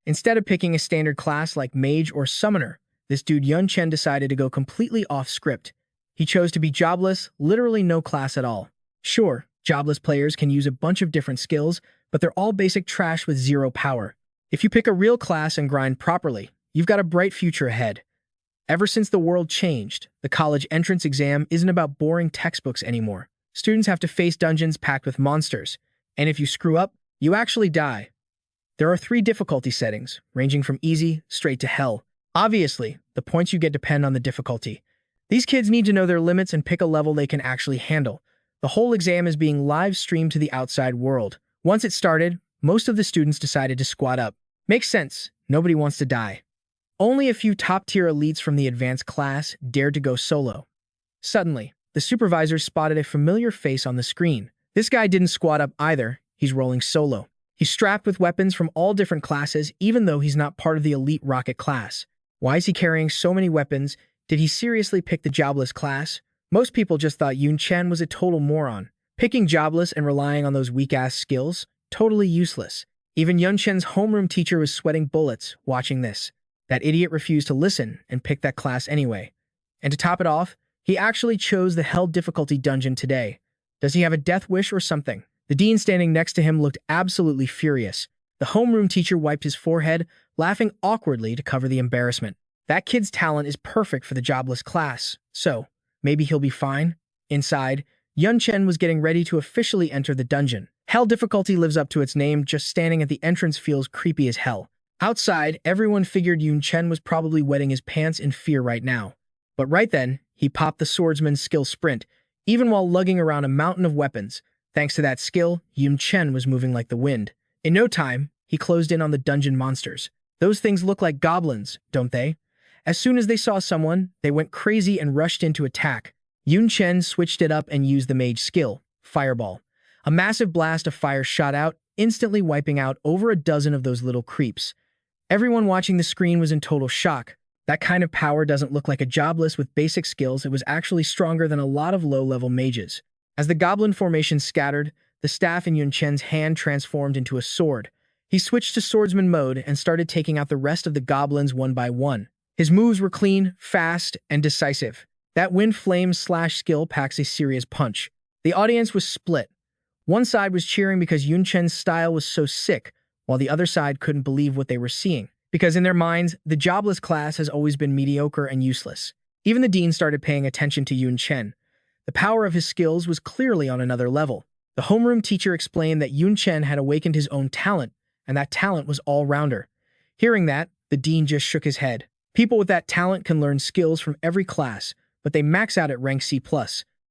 Instead of picking a standard class like Mage or Summoner, this dude Yun Chen decided to go completely off script. He chose to be Jobless, literally no class at all. Sure, Jobless players can use a bunch of different skills, but they're all basic trash with zero power. If you pick a real class and grind properly, you've got a bright future ahead. Ever since the world changed, the college entrance exam isn't about boring textbooks anymore. Students have to face dungeons packed with monsters, and if you screw up, you actually die. There are 3 difficulty settings, ranging from easy straight to hell. Obviously, the points you get depend on the difficulty. These kids need to know their limits and pick a level they can actually handle. The whole exam is being live streamed to the outside world. Once it started, most of the students decided to squad up. Makes sense, nobody wants to die. Only a few top-tier elites from the advanced class dared to go solo. Suddenly, the supervisor spotted a familiar face on the screen. This guy didn't squad up either, he's rolling solo. He's strapped with weapons from all different classes, even though he's not part of the elite rocket class. Why is he carrying so many weapons? Did he seriously pick the Jobless class? Most people just thought Yun Chen was a total moron. Picking Jobless and relying on those weak-ass skills? Totally useless. Even Yun Chen's homeroom teacher was sweating bullets watching this. That idiot refused to listen and picked that class anyway. And to top it off, he actually chose the hell difficulty dungeon today. Does he have a death wish or something? The dean standing next to him looked absolutely furious. The homeroom teacher wiped his forehead, laughing awkwardly to cover the embarrassment. That kid's talent is perfect for the Jobless class, so maybe he'll be fine. Inside, Yun Chen was getting ready to officially enter the dungeon. Hell difficulty lives up to its name, just standing at the entrance feels creepy as hell. Outside, everyone figured Yun Chen was probably wetting his pants in fear right now. But right then, he popped the Swordsman's skill sprint, even while lugging around a mountain of weapons. Thanks to that skill, Yun Chen was moving like the wind. In no time, he closed in on the dungeon monsters. Those things look like goblins, don't they? As soon as they saw someone, they went crazy and rushed in to attack. Yun Chen switched it up and used the Mage skill, Fireball. A massive blast of fire shot out, instantly wiping out over a dozen of those little creeps. Everyone watching the screen was in total shock. That kind of power doesn't look like a Jobless with basic skills. It was actually stronger than a lot of low-level mages. As the goblin formation scattered, the staff in Yun Chen's hand transformed into a sword. He switched to swordsman mode and started taking out the rest of the goblins one by one. His moves were clean, fast, and decisive. That wind flame slash skill packs a serious punch. The audience was split. One side was cheering because Yun Chen's style was so sick, while the other side couldn't believe what they were seeing. Because in their minds, the Jobless class has always been mediocre and useless. Even the dean started paying attention to Yun Chen. The power of his skills was clearly on another level. The homeroom teacher explained that Yun Chen had awakened his own talent, and that talent was all-rounder. Hearing that, the dean just shook his head. People with that talent can learn skills from every class, but they max out at rank C+.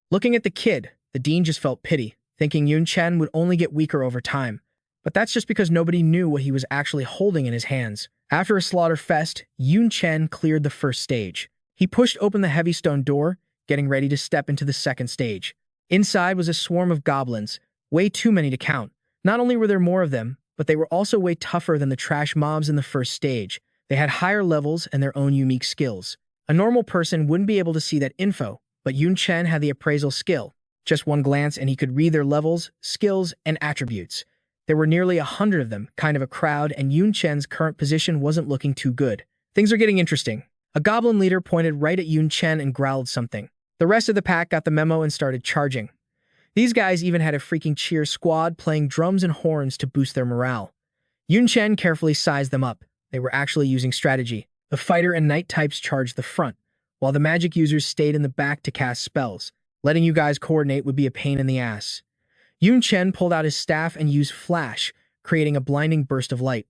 Looking at the kid, the dean just felt pity, thinking Yun Chen would only get weaker over time. But that's just because nobody knew what he was actually holding in his hands. After a slaughter fest, Yun Chen cleared the first stage. He pushed open the heavy stone door, getting ready to step into the second stage. Inside was a swarm of goblins, way too many to count. Not only were there more of them, but they were also way tougher than the trash mobs in the first stage. They had higher levels and their own unique skills. A normal person wouldn't be able to see that info, but Yun Chen had the appraisal skill. Just one glance and he could read their levels, skills, and attributes. There were nearly 100 of them, kind of a crowd, and Yun Chen's current position wasn't looking too good. Things are getting interesting. A goblin leader pointed right at Yun Chen and growled something. The rest of the pack got the memo and started charging. These guys even had a freaking cheer squad playing drums and horns to boost their morale. Yun Chen carefully sized them up. They were actually using strategy. The fighter and knight types charged the front, while the magic users stayed in the back to cast spells. Letting you guys coordinate would be a pain in the ass. Yun Chen pulled out his staff and used flash, creating a blinding burst of light.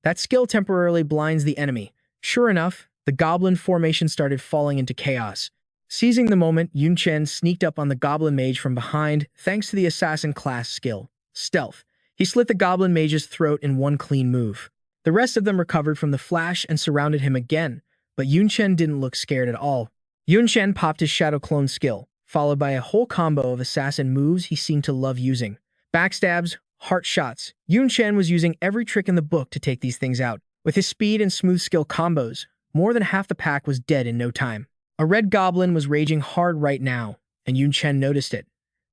That skill temporarily blinds the enemy. Sure enough, the goblin formation started falling into chaos. Seizing the moment, Yun Chen sneaked up on the goblin mage from behind thanks to the assassin class skill, Stealth. He slit the goblin mage's throat in one clean move. The rest of them recovered from the flash and surrounded him again, but Yun Chen didn't look scared at all. Yun Chen popped his shadow clone skill, followed by a whole combo of assassin moves he seemed to love using. Backstabs, heart shots. Yun Chen was using every trick in the book to take these things out. With his speed and smooth skill combos, more than half the pack was dead in no time. A red goblin was raging hard right now, and Yun Chen noticed it.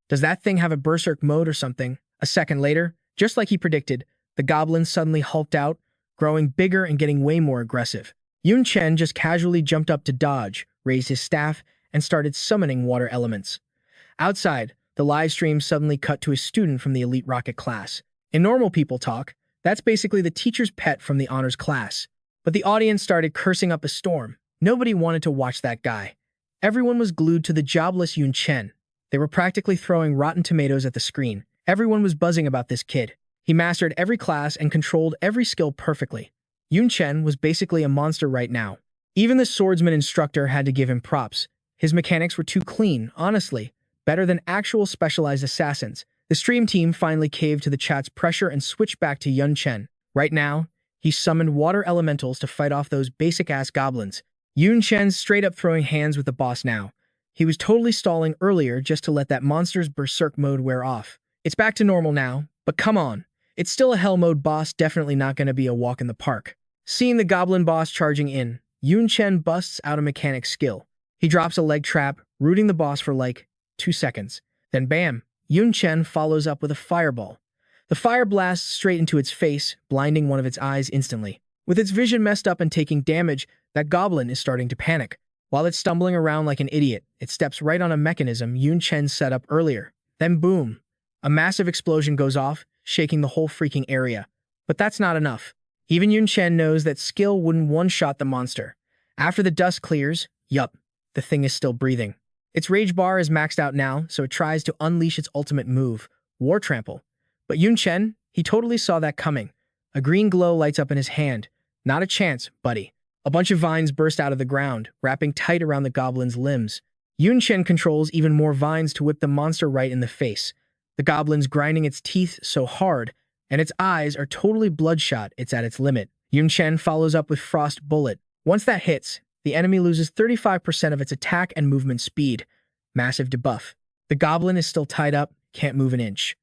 Does that thing have a berserk mode or something? A second later, just like he predicted, the goblin suddenly hulked out, growing bigger and getting way more aggressive. Yun Chen just casually jumped up to dodge, raised his staff, and started summoning water elements. Outside, the live stream suddenly cut to a student from the elite rocket class. In normal people talk, that's basically the teacher's pet from the honors class. But the audience started cursing up a storm. Nobody wanted to watch that guy. Everyone was glued to the jobless Yun Chen. They were practically throwing rotten tomatoes at the screen. Everyone was buzzing about this kid. He mastered every class and controlled every skill perfectly. Yun Chen was basically a monster right now. Even the swordsman instructor had to give him props. His mechanics were too clean, honestly. Better than actual specialized assassins. The stream team finally caved to the chat's pressure and switched back to Yun Chen. Right now, he summoned water elementals to fight off those basic-ass goblins. Yun Chen's straight up throwing hands with the boss now. He was totally stalling earlier just to let that monster's berserk mode wear off. It's back to normal now, but come on. It's still a hell mode boss, definitely not going to be a walk in the park. Seeing the goblin boss charging in, Yun Chen busts out a mechanic skill. He drops a leg trap, rooting the boss for like 2 seconds. Then bam, Yun Chen follows up with a fireball. The fire blasts straight into its face, blinding one of its eyes instantly. With its vision messed up and taking damage, that goblin is starting to panic. While it's stumbling around like an idiot, it steps right on a mechanism Yun Chen set up earlier. Then boom, a massive explosion goes off, shaking the whole freaking area. But that's not enough. Even Yun Chen knows that skill wouldn't one-shot the monster. After the dust clears, yup, the thing is still breathing. Its rage bar is maxed out now, so it tries to unleash its ultimate move, War Trample. But Yun Chen, he totally saw that coming. A green glow lights up in his hand. Not a chance, buddy. A bunch of vines burst out of the ground, wrapping tight around the goblin's limbs. Yun Chen controls even more vines to whip the monster right in the face. The goblin's grinding its teeth so hard, and its eyes are totally bloodshot, it's at its limit. Yun Chen follows up with Frost Bullet. Once that hits, the enemy loses 35% of its attack and movement speed. Massive debuff. The goblin is still tied up, can't move an inch.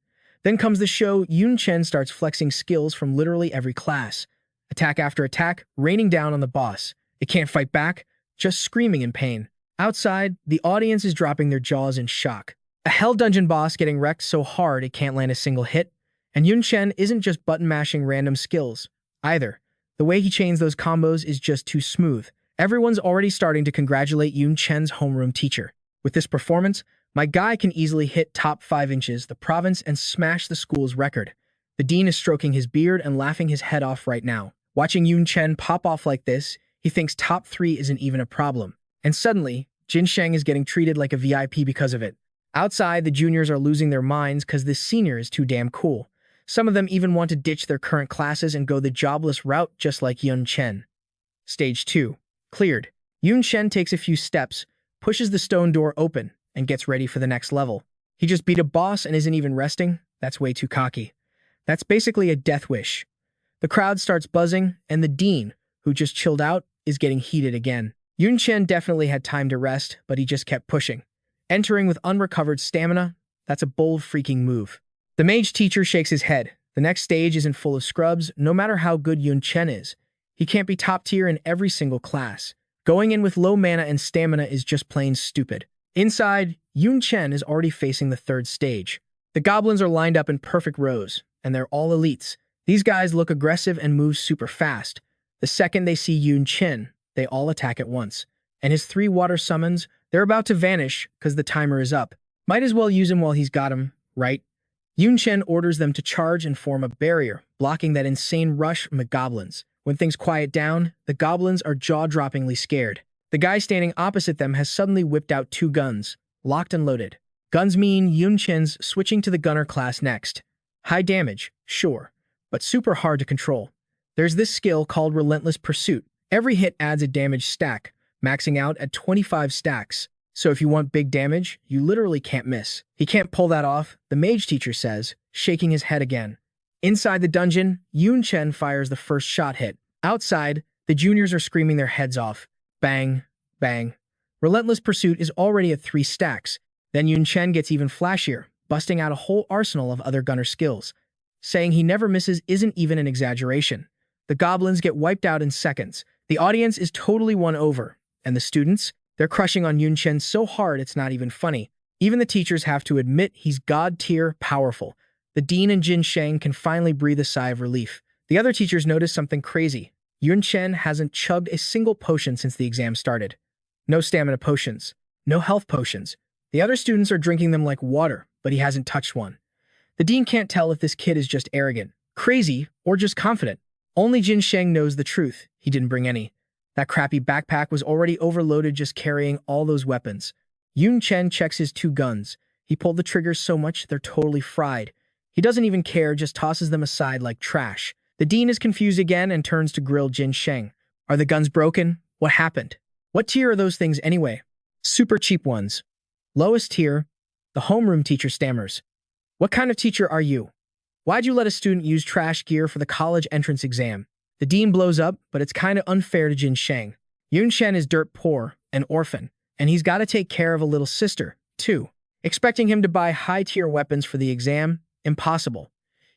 Then comes the show. Yun Chen starts flexing skills from literally every class. Attack after attack, raining down on the boss. It can't fight back, just screaming in pain. Outside, the audience is dropping their jaws in shock. A hell dungeon boss getting wrecked so hard it can't land a single hit. And Yun Chen isn't just button-mashing random skills, either. The way he chains those combos is just too smooth. Everyone's already starting to congratulate Yun Chen's homeroom teacher. With this performance, my guy can easily hit top 5 inches the province and smash the school's record. The dean is stroking his beard and laughing his head off right now. Watching Yun Chen pop off like this, he thinks top 3 isn't even a problem. And suddenly, Jin Sheng is getting treated like a VIP because of it. Outside, the juniors are losing their minds because this senior is too damn cool. Some of them even want to ditch their current classes and go the jobless route just like Yun Chen. Stage 2. Cleared. Yun Chen takes a few steps, pushes the stone door open, and gets ready for the next level. He just beat a boss and isn't even resting? That's way too cocky. That's basically a death wish. The crowd starts buzzing, and the dean, who just chilled out, is getting heated again. Yun Chen definitely had time to rest, but he just kept pushing. Entering with unrecovered stamina, that's a bold freaking move. The mage teacher shakes his head. The next stage isn't full of scrubs, no matter how good Yun Chen is. He can't be top tier in every single class. Going in with low mana and stamina is just plain stupid. Inside, Yun Chen is already facing the 3rd stage. The goblins are lined up in perfect rows, and they're all elites. These guys look aggressive and move super fast. The second they see Yun Chen, they all attack at once. And his 3 water summons, they're about to vanish because the timer is up. Might as well use him while he's got him, right? Yun Chen orders them to charge and form a barrier, blocking that insane rush from the goblins. When things quiet down, the goblins are jaw-droppingly scared. The guy standing opposite them has suddenly whipped out 2 guns, locked and loaded. Guns mean Yun Chen's switching to the gunner class next. High damage, sure, but super hard to control. There's this skill called Relentless Pursuit. Every hit adds a damage stack, maxing out at 25 stacks. So if you want big damage, you literally can't miss. He can't pull that off, the mage teacher says, shaking his head again. Inside the dungeon, Yun Chen fires the first shot hit. Outside, the juniors are screaming their heads off. Bang, bang. Relentless Pursuit is already at 3 stacks. Then Yun Chen gets even flashier, busting out a whole arsenal of other gunner skills. Saying he never misses isn't even an exaggeration. The goblins get wiped out in seconds. The audience is totally won over. And the students? They're crushing on Yun Chen so hard it's not even funny. Even the teachers have to admit he's god-tier powerful. The dean and Jin Sheng can finally breathe a sigh of relief. The other teachers notice something crazy. Yun Chen hasn't chugged a single potion since the exam started. No stamina potions. No health potions. The other students are drinking them like water, but he hasn't touched one. The dean can't tell if this kid is just arrogant, crazy, or just confident. Only Jin Sheng knows the truth. He didn't bring any. That crappy backpack was already overloaded just carrying all those weapons. Yun Chen checks his 2 guns. He pulled the triggers so much they're totally fried. He doesn't even care, just tosses them aside like trash. The dean is confused again and turns to grill Jin Sheng. Are the guns broken? What happened? What tier are those things anyway? Super cheap ones. Lowest tier. The homeroom teacher stammers. What kind of teacher are you? Why'd you let a student use trash gear for the college entrance exam? The dean blows up, but it's kinda unfair to Jin Sheng. Yun Chen is dirt poor, an orphan, and he's gotta take care of a little sister, too. Expecting him to buy high-tier weapons for the exam? Impossible.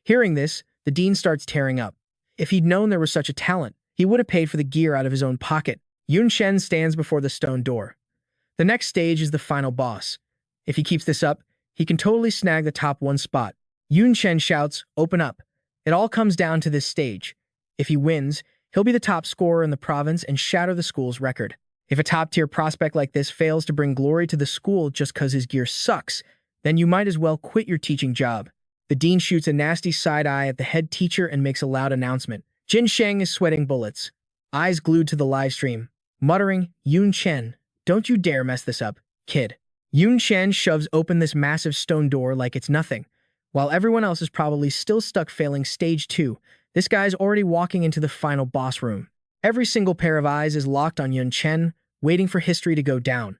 Hearing this, the dean starts tearing up. If he'd known there was such a talent, he would have paid for the gear out of his own pocket. Yun Chen stands before the stone door. The next stage is the final boss. If he keeps this up, he can totally snag the top 1 spot. Yun Chen shouts, "Open up." It all comes down to this stage. If he wins, he'll be the top scorer in the province and shatter the school's record. If a top-tier prospect like this fails to bring glory to the school just cause his gear sucks, then you might as well quit your teaching job. The dean shoots a nasty side eye at the head teacher and makes a loud announcement. Jin Sheng is sweating bullets, eyes glued to the live stream, muttering, "Yun Chen, don't you dare mess this up, kid." Yun Chen shoves open this massive stone door like it's nothing. While everyone else is probably still stuck failing stage 2, this guy's already walking into the final boss room. Every single pair of eyes is locked on Yun Chen, waiting for history to go down.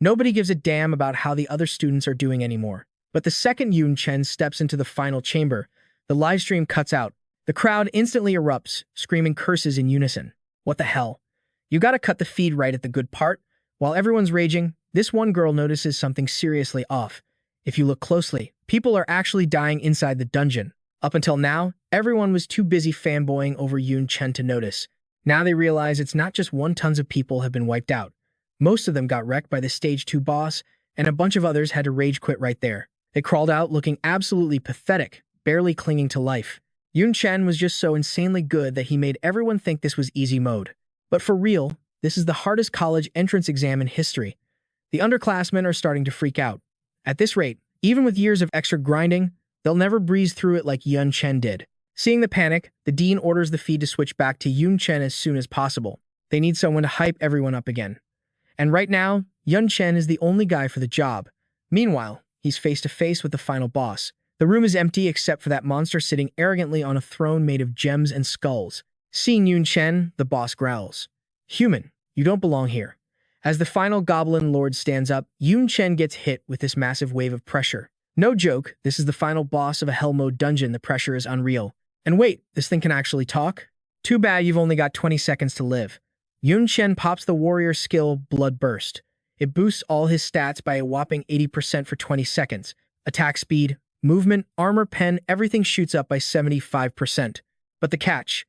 Nobody gives a damn about how the other students are doing anymore. But the second Yun Chen steps into the final chamber, the livestream cuts out. The crowd instantly erupts, screaming curses in unison. What the hell? You gotta cut the feed right at the good part. While everyone's raging, this one girl notices something seriously off. If you look closely, people are actually dying inside the dungeon. Up until now, everyone was too busy fanboying over Yun Chen to notice. Now they realize it's not just tons of people have been wiped out. Most of them got wrecked by the stage 2 boss, and a bunch of others had to rage quit right there. They crawled out looking absolutely pathetic, barely clinging to life. Yun Chen was just so insanely good that he made everyone think this was easy mode. But for real, this is the hardest college entrance exam in history. The underclassmen are starting to freak out. At this rate, even with years of extra grinding, they'll never breeze through it like Yun Chen did. Seeing the panic, the dean orders the feed to switch back to Yun Chen as soon as possible. They need someone to hype everyone up again. And right now, Yun Chen is the only guy for the job. Meanwhile, he's face to face with the final boss. The room is empty except for that monster sitting arrogantly on a throne made of gems and skulls. Seeing Yun Chen, the boss growls, "Human, you don't belong here." As the final goblin lord stands up, Yun Chen gets hit with this massive wave of pressure. No joke, this is the final boss of a hell mode dungeon. The pressure is unreal. And wait, this thing can actually talk? Too bad you've only got 20 seconds to live. Yun Chen pops the warrior skill Blood Burst. It boosts all his stats by a whopping 80% for 20 seconds. Attack speed, movement, armor pen, everything shoots up by 75%. But the catch: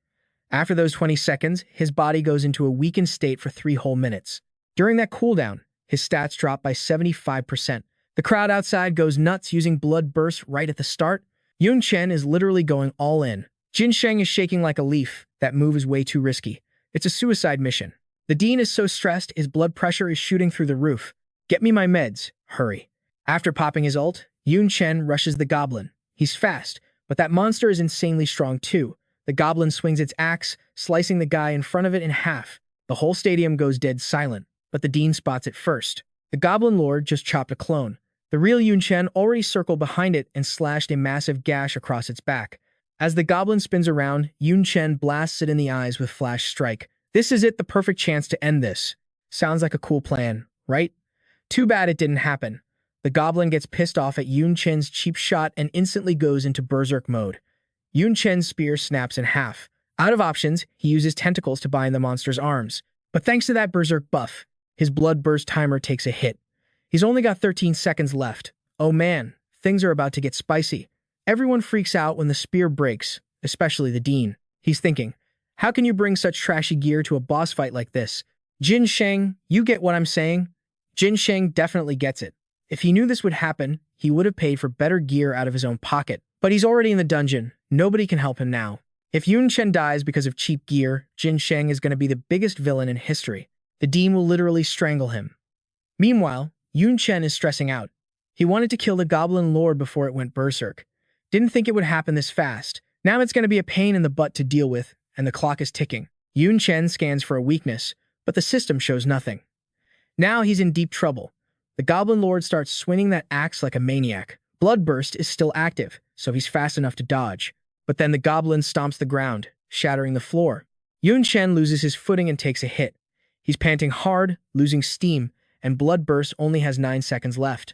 after those 20 seconds, his body goes into a weakened state for 3 whole minutes. During that cooldown, his stats drop by 75%. The crowd outside goes nuts using Blood Burst right at the start. Yun Chen is literally going all in. Jin Sheng is shaking like a leaf. That move is way too risky. It's a suicide mission. The dean is so stressed, his blood pressure is shooting through the roof. "Get me my meds, hurry." After popping his ult, Yun Chen rushes the goblin. He's fast, but that monster is insanely strong too. The goblin swings its axe, slicing the guy in front of it in half. The whole stadium goes dead silent, but the dean spots it first. The goblin lord just chopped a clone. The real Yun Chen already circled behind it and slashed a massive gash across its back. As the goblin spins around, Yun Chen blasts it in the eyes with Flash Strike. This is it, the perfect chance to end this. Sounds like a cool plan, right? Too bad it didn't happen. The goblin gets pissed off at Yun Chen's cheap shot and instantly goes into berserk mode. Yun Chen's spear snaps in half. Out of options, he uses tentacles to bind the monster's arms. But thanks to that berserk buff, his blood burst timer takes a hit. He's only got 13 seconds left. Oh man, things are about to get spicy. Everyone freaks out when the spear breaks, especially the dean. He's thinking, how can you bring such trashy gear to a boss fight like this? Jin Sheng, you get what I'm saying? Jin Sheng definitely gets it. If he knew this would happen, he would have paid for better gear out of his own pocket. But he's already in the dungeon. Nobody can help him now. If Yun Chen dies because of cheap gear, Jin Sheng is going to be the biggest villain in history. The dean will literally strangle him. Meanwhile, Yun Chen is stressing out. He wanted to kill the Goblin Lord before it went berserk. Didn't think it would happen this fast. Now it's going to be a pain in the butt to deal with, and the clock is ticking. Yun Chen scans for a weakness, but the system shows nothing. Now he's in deep trouble. The Goblin Lord starts swinging that axe like a maniac. Bloodburst is still active, so he's fast enough to dodge. But then the goblin stomps the ground, shattering the floor. Yun Chen loses his footing and takes a hit. He's panting hard, losing steam, and Bloodburst only has 9 seconds left.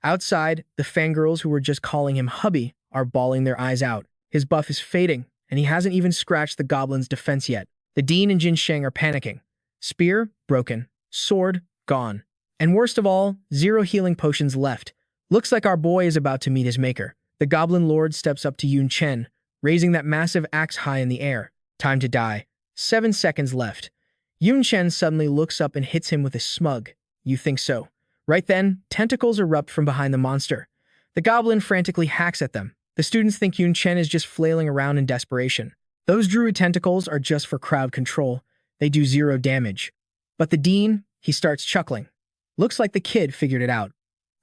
Outside, the fangirls who were just calling him hubby are bawling their eyes out. His buff is fading, and he hasn't even scratched the goblin's defense yet. The dean and Jin Sheng are panicking. Spear, broken. Sword, gone. And worst of all, 0 healing potions left. Looks like our boy is about to meet his maker. The Goblin Lord steps up to Yun Chen, raising that massive axe high in the air. Time to die. 7 seconds left. Yun Chen suddenly looks up and hits him with a smug, "You think so?" Right then, tentacles erupt from behind the monster. The goblin frantically hacks at them. The students think Yun Chen is just flailing around in desperation. Those druid tentacles are just for crowd control. They do 0 damage. But the dean, he starts chuckling. Looks like the kid figured it out.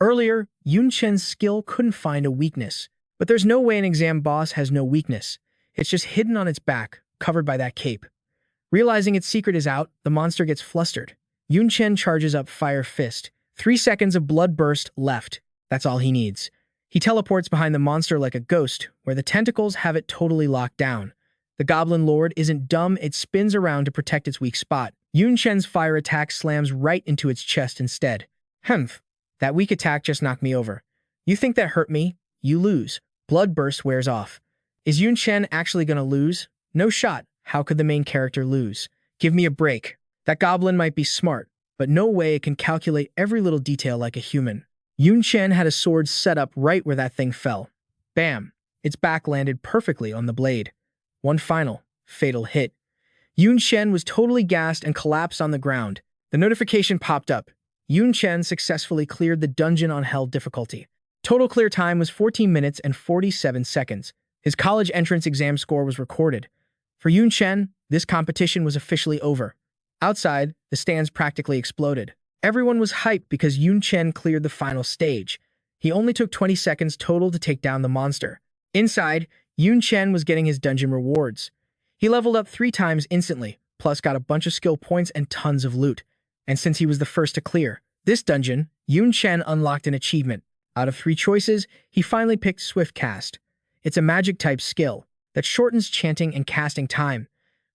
Earlier, Yun Chen's skill couldn't find a weakness. But there's no way an exam boss has no weakness. It's just hidden on its back, covered by that cape. Realizing its secret is out, the monster gets flustered. Yun Chen charges up Fire Fist. 3 seconds of blood burst left. That's all he needs. He teleports behind the monster like a ghost, where the tentacles have it totally locked down. The Goblin Lord isn't dumb, it spins around to protect its weak spot. Yun Chen's fire attack slams right into its chest instead. Humph. That weak attack just knocked me over. You think that hurt me? You lose. Blood burst wears off. Is Yun Chen actually gonna lose? No shot. How could the main character lose? Give me a break. That goblin might be smart, but no way it can calculate every little detail like a human. Yun Chen had a sword set up right where that thing fell. Bam! Its back landed perfectly on the blade. One final, fatal hit. Yun Chen was totally gassed and collapsed on the ground. The notification popped up. Yun Chen successfully cleared the dungeon on hell difficulty. Total clear time was 14 minutes and 47 seconds. His college entrance exam score was recorded. For Yun Chen, this competition was officially over. Outside, the stands practically exploded. Everyone was hyped because Yun Chen cleared the final stage. He only took 20 seconds total to take down the monster. Inside, Yun Chen was getting his dungeon rewards. He leveled up 3 times instantly, plus got a bunch of skill points and tons of loot. And since he was the first to clear this dungeon, Yun Chen unlocked an achievement. Out of 3 choices, he finally picked Swift Cast. It's a magic-type skill that shortens chanting and casting time.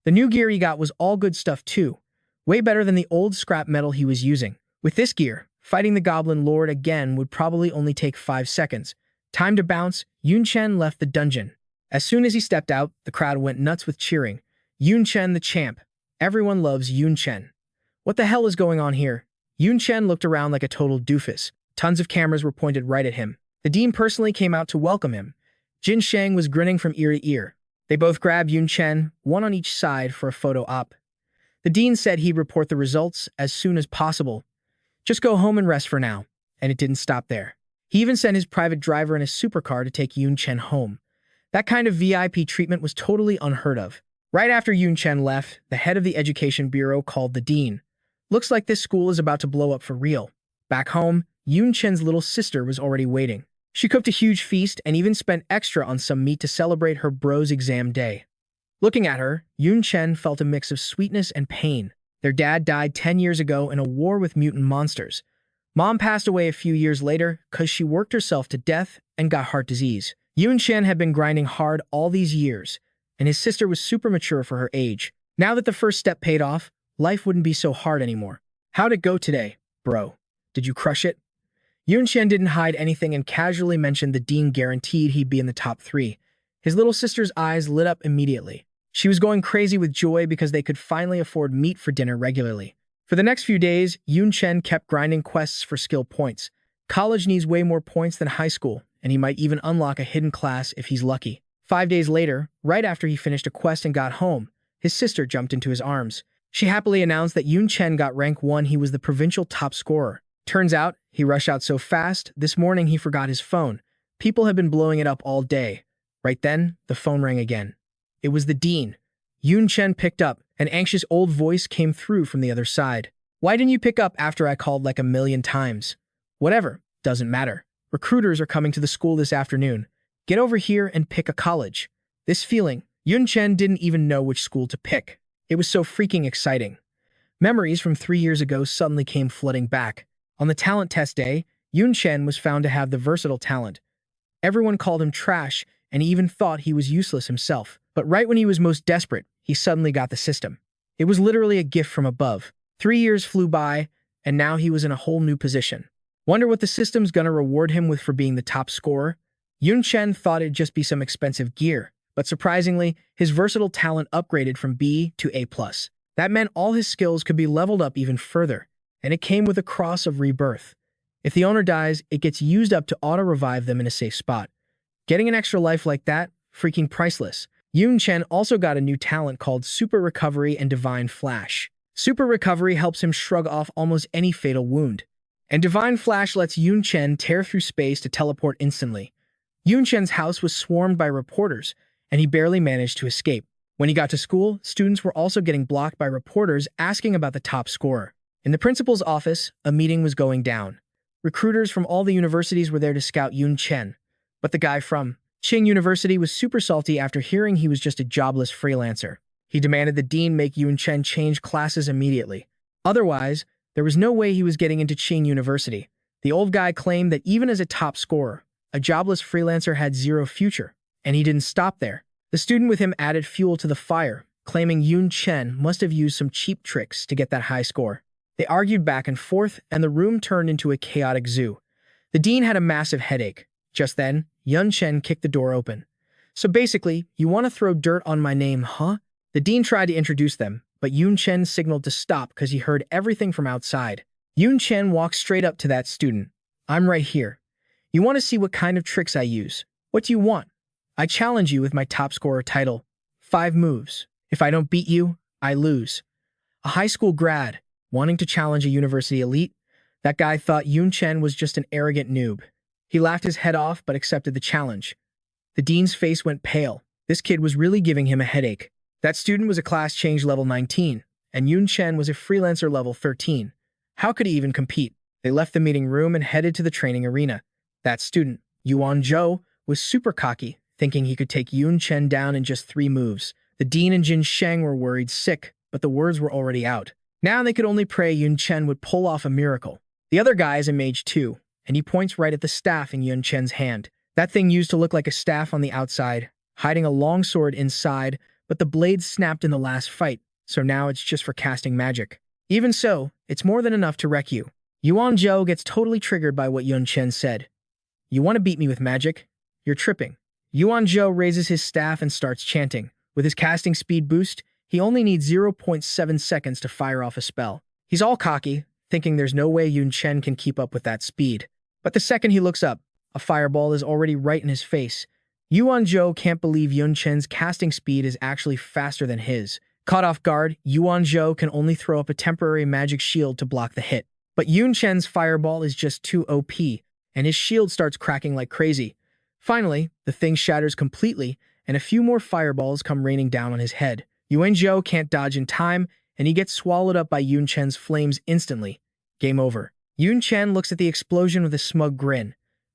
The new gear he got was all good stuff too, way better than the old scrap metal he was using. With this gear, fighting the Goblin Lord again would probably only take 5 seconds. Time to bounce, Yun Chen left the dungeon. As soon as he stepped out, the crowd went nuts with cheering. Yun Chen the champ. Everyone loves Yun Chen. What the hell is going on here? Yun Chen looked around like a total doofus. Tons of cameras were pointed right at him. The dean personally came out to welcome him. Jin Sheng was grinning from ear to ear. They both grabbed Yun Chen, one on each side for a photo op. The dean said he'd report the results as soon as possible. Just go home and rest for now. And it didn't stop there. He even sent his private driver in a supercar to take Yun Chen home. That kind of VIP treatment was totally unheard of. Right after Yun Chen left, the head of the education bureau called the dean. Looks like this school is about to blow up for real. Back home, Yun Chen's little sister was already waiting. She cooked a huge feast and even spent extra on some meat to celebrate her bro's exam day. Looking at her, Yun Chen felt a mix of sweetness and pain. Their dad died 10 years ago in a war with mutant monsters. Mom passed away a few years later because she worked herself to death and got heart disease. Yun Chen had been grinding hard all these years, and his sister was super mature for her age. Now that the first step paid off, life wouldn't be so hard anymore. How'd it go today, bro? Did you crush it? Yun Chen didn't hide anything and casually mentioned the dean guaranteed he'd be in the top 3. His little sister's eyes lit up immediately. She was going crazy with joy because they could finally afford meat for dinner regularly. For the next few days, Yun Chen kept grinding quests for skill points. College needs way more points than high school, and he might even unlock a hidden class if he's lucky. 5 days later, right after he finished a quest and got home, his sister jumped into his arms. She happily announced that Yun Chen got rank 1, he was the provincial top scorer. Turns out, he rushed out so fast, this morning he forgot his phone. People had been blowing it up all day. Right then, the phone rang again. It was the dean. Yun Chen picked up. An anxious old voice came through from the other side. Why didn't you pick up after I called like a million times? Whatever, doesn't matter. Recruiters are coming to the school this afternoon. Get over here and pick a college. This feeling, Yun Chen didn't even know which school to pick. It was so freaking exciting. Memories from 3 years ago suddenly came flooding back. On the talent test day, Yun Chen was found to have the versatile talent. Everyone called him trash, and he even thought he was useless himself. But right when he was most desperate, he suddenly got the system. It was literally a gift from above. 3 years flew by, and now he was in a whole new position. Wonder what the system's gonna reward him with for being the top scorer? Yun Chen thought it'd just be some expensive gear, but surprisingly, his versatile talent upgraded from B to A+. That meant all his skills could be leveled up even further, and it came with a cross of rebirth. If the owner dies, it gets used up to auto-revive them in a safe spot. Getting an extra life like that? Freaking priceless. Yun Chen also got a new talent called Super Recovery and Divine Flash. Super Recovery helps him shrug off almost any fatal wound, and Divine Flash lets Yun Chen tear through space to teleport instantly. Yun Chen's house was swarmed by reporters, and he barely managed to escape. When he got to school, students were also getting blocked by reporters asking about the top scorer. In the principal's office, a meeting was going down. Recruiters from all the universities were there to scout Yun Chen, but the guy from Qing University was super salty after hearing he was just a jobless freelancer. He demanded the dean make Yun Chen change classes immediately. Otherwise, there was no way he was getting into Qing University. The old guy claimed that even as a top scorer, a jobless freelancer had zero future, and he didn't stop there. The student with him added fuel to the fire, claiming Yun Chen must have used some cheap tricks to get that high score. They argued back and forth, and the room turned into a chaotic zoo. The dean had a massive headache. Just then, Yun Chen kicked the door open. So basically, you want to throw dirt on my name, huh? The dean tried to introduce them, but Yun Chen signaled to stop because he heard everything from outside. Yun Chen walked straight up to that student. I'm right here. You want to see what kind of tricks I use? What do you want? I challenge you with my top scorer title. 5 moves. If I don't beat you, I lose. A high school grad, wanting to challenge a university elite? That guy thought Yun Chen was just an arrogant noob. He laughed his head off but accepted the challenge. The dean's face went pale. This kid was really giving him a headache. That student was a class change level 19, and Yun Chen was a freelancer level 13. How could he even compete? They left the meeting room and headed to the training arena. That student, Yuan Zhou, was super cocky, thinking he could take Yun Chen down in just 3 moves. The dean and Jin Sheng were worried sick, but the words were already out. Now they could only pray Yun Chen would pull off a miracle. The other guy is a mage too, and he points right at the staff in Yun Chen's hand. That thing used to look like a staff on the outside, hiding a long sword inside, but the blade snapped in the last fight, so now it's just for casting magic. Even so, it's more than enough to wreck you. Yuan Zhou gets totally triggered by what Yun Chen said. You want to beat me with magic? You're tripping. Yuan Zhou raises his staff and starts chanting. With his casting speed boost, he only needs 0.7 seconds to fire off a spell. He's all cocky, thinking there's no way Yun Chen can keep up with that speed. But the second he looks up, a fireball is already right in his face. Yuan Zhou can't believe Yun Chen's casting speed is actually faster than his. Caught off guard, Yuan Zhou can only throw up a temporary magic shield to block the hit. But Yun Chen's fireball is just too OP, and his shield starts cracking like crazy. Finally, the thing shatters completely, and a few more fireballs come raining down on his head. Yuan Zhou can't dodge in time, and he gets swallowed up by Yun Chen's flames instantly. Game over. Yun Chen looks at the explosion with a smug grin.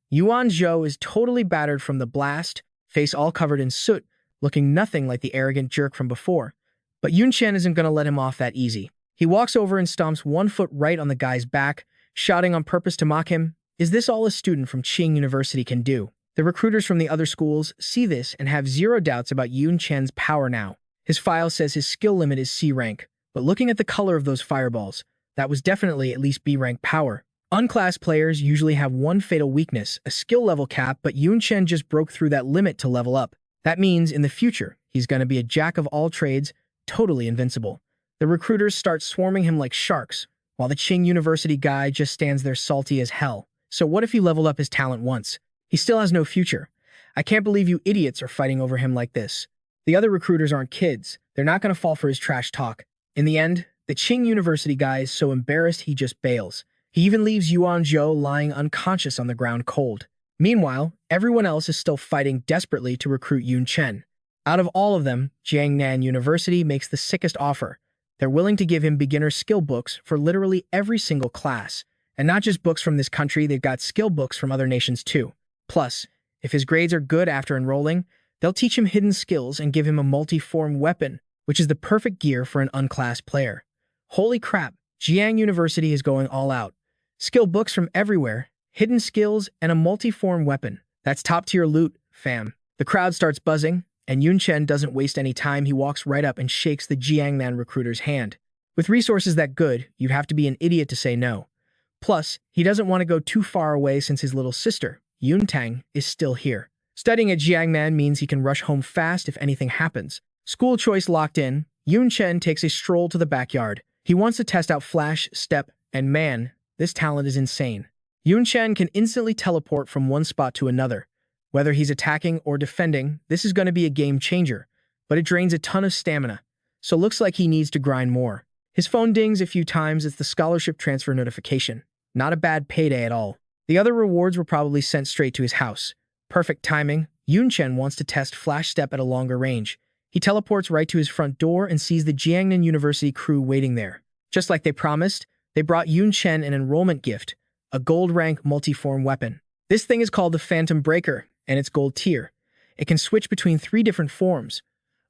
Yuan Zhou is totally battered from the blast, face all covered in soot, looking nothing like the arrogant jerk from before. But Yun Chen isn't going to let him off that easy. He walks over and stomps 1 foot right on the guy's back, shouting on purpose to mock him. Is this all a student from Qing University can do? The recruiters from the other schools see this and have zero doubts about Yun Chen's power now. His file says his skill limit is C rank, but looking at the color of those fireballs, that was definitely at least B rank power. Unclassed players usually have 1 fatal weakness, a skill level cap, but Yun Chen just broke through that limit to level up. That means in the future, he's going to be a jack of all trades, totally invincible. The recruiters start swarming him like sharks, while the Qing University guy just stands there salty as hell. So what if he leveled up his talent once? He still has no future. I can't believe you idiots are fighting over him like this. The other recruiters aren't kids. They're not going to fall for his trash talk. In the end, the Qing University guy is so embarrassed he just bails. He even leaves Yuan Zhou lying unconscious on the ground cold. Meanwhile, everyone else is still fighting desperately to recruit Yun Chen. Out of all of them, Jiangnan University makes the sickest offer. They're willing to give him beginner skill books for literally every single class. And not just books from this country, they've got skill books from other nations too. Plus, if his grades are good after enrolling, they'll teach him hidden skills and give him a multi-form weapon, which is the perfect gear for an unclassed player. Holy crap, Jiang University is going all out. Skill books from everywhere, hidden skills, and a multi-form weapon. That's top-tier loot, fam. The crowd starts buzzing, and Yun Chen doesn't waste any time. He walks right up and shakes the Jiangnan recruiter's hand. With resources that good, you'd have to be an idiot to say no. Plus, he doesn't want to go too far away since his little sister, Yun Tang, is still here. Studying at Jiangnan means he can rush home fast if anything happens. School choice locked in, Yun Chen takes a stroll to the backyard. He wants to test out Flash, Step, and man, this talent is insane. Yun Chen can instantly teleport from one spot to another. Whether he's attacking or defending, this is going to be a game changer, but it drains a ton of stamina, so looks like he needs to grind more. His phone dings a few times. It's the scholarship transfer notification. Not a bad payday at all. The other rewards were probably sent straight to his house. Perfect timing. Yun Chen wants to test Flash Step at a longer range. He teleports right to his front door and sees the Jiangnan University crew waiting there. Just like they promised, they brought Yun Chen an enrollment gift, a gold rank multi-form weapon. This thing is called the Phantom Breaker, and it's gold tier. It can switch between 3 different forms: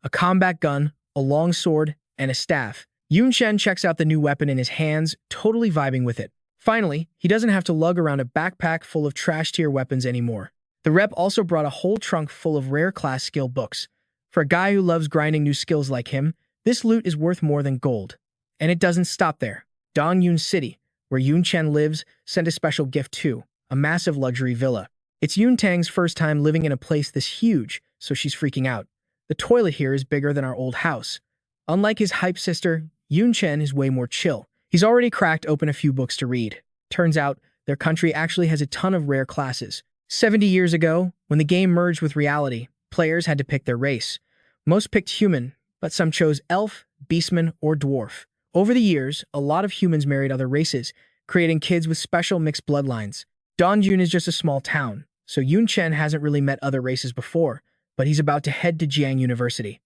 a combat gun, a long sword, and a staff. Yun Chen checks out the new weapon in his hands, totally vibing with it. Finally, he doesn't have to lug around a backpack full of trash-tier weapons anymore. The rep also brought a whole trunk full of rare class skill books. For a guy who loves grinding new skills like him, this loot is worth more than gold. And it doesn't stop there. Dongyun City, where Yun Chen lives, sent a special gift too, a massive luxury villa. It's Yun Tang's first time living in a place this huge, so she's freaking out. The toilet here is bigger than our old house. Unlike his hype sister, Yun Chen is way more chill. He's already cracked open a few books to read. Turns out, their country actually has a ton of rare classes. 70 years ago, when the game merged with reality, players had to pick their race. Most picked human, but some chose elf, beastman, or dwarf. Over the years, a lot of humans married other races, creating kids with special mixed bloodlines. Dongjun is just a small town, so Yun Chen hasn't really met other races before, but he's about to head to Jiang University.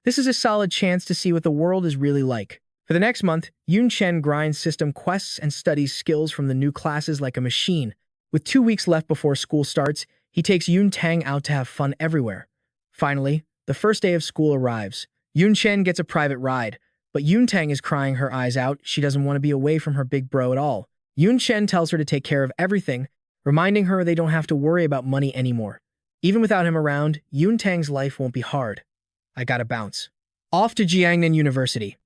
This is a solid chance to see what the world is really like. For the next month, Yun Chen grinds system quests and studies skills from the new classes like a machine. With 2 weeks left before school starts, he takes Yun Tang out to have fun everywhere. Finally, the first day of school arrives. Yun Chen gets a private ride, but Yun Tang is crying her eyes out. She doesn't want to be away from her big bro at all. Yun Chen tells her to take care of everything, reminding her they don't have to worry about money anymore. Even without him around, Yun Tang's life won't be hard. I gotta bounce. Off to Jiangnan University.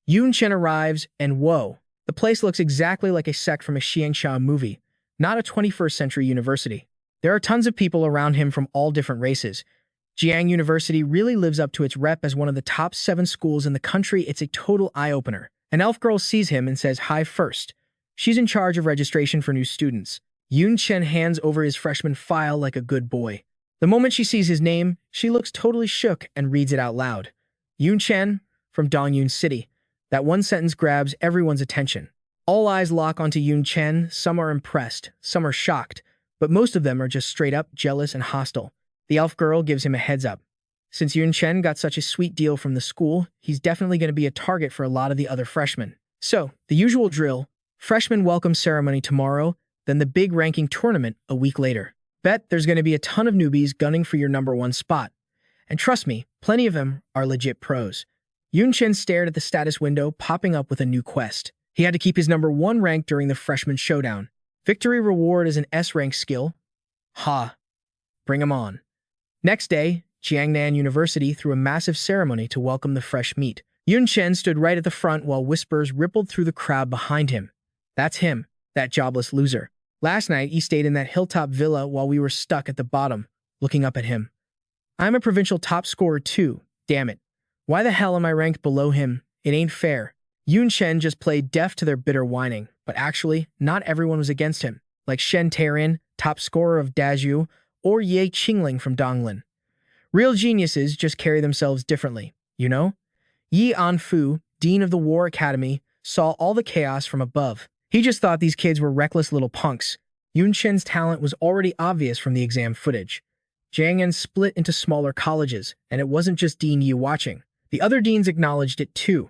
Yun Chen arrives, and whoa, the place looks exactly like a sect from a Xianxia movie, not a 21st century university. There are tons of people around him from all different races. Jiang University really lives up to its rep as one of the top 7 schools in the country. It's a total eye-opener. An elf girl sees him and says hi first. She's in charge of registration for new students. Yun Chen hands over his freshman file like a good boy. The moment she sees his name, she looks totally shook and reads it out loud. Yun Chen, from Dongyun City. That one sentence grabs everyone's attention. All eyes lock onto Yun Chen. Some are impressed, some are shocked, but most of them are just straight up jealous and hostile. The elf girl gives him a heads up. Since Yun Chen got such a sweet deal from the school, he's definitely going to be a target for a lot of the other freshmen. So, the usual drill: freshman welcome ceremony tomorrow, then the big ranking tournament a week later. Bet there's going to be a ton of newbies gunning for your #1 spot. And trust me, plenty of them are legit pros. Yun Chen stared at the status window popping up with a new quest. He had to keep his #1 rank during the freshman showdown. Victory reward is an S-rank skill. Ha. Bring 'em on. Next day, Jiangnan University threw a massive ceremony to welcome the fresh meat. Yun Chen stood right at the front while whispers rippled through the crowd behind him. That's him, that jobless loser. Last night, he stayed in that hilltop villa while we were stuck at the bottom, looking up at him. I'm a provincial top scorer too, damn it. Why the hell am I ranked below him? It ain't fair. Yun Chen just played deaf to their bitter whining, but actually, not everyone was against him, like Shen Tarin, top scorer of Dazhu, or Ye Qingling from Donglin. Real geniuses just carry themselves differently, you know? Yi Anfu, dean of the War Academy, saw all the chaos from above. He just thought these kids were reckless little punks. Yun Chen's talent was already obvious from the exam footage. Jiang'an split into smaller colleges, and it wasn't just Dean Yu watching. The other deans acknowledged it too.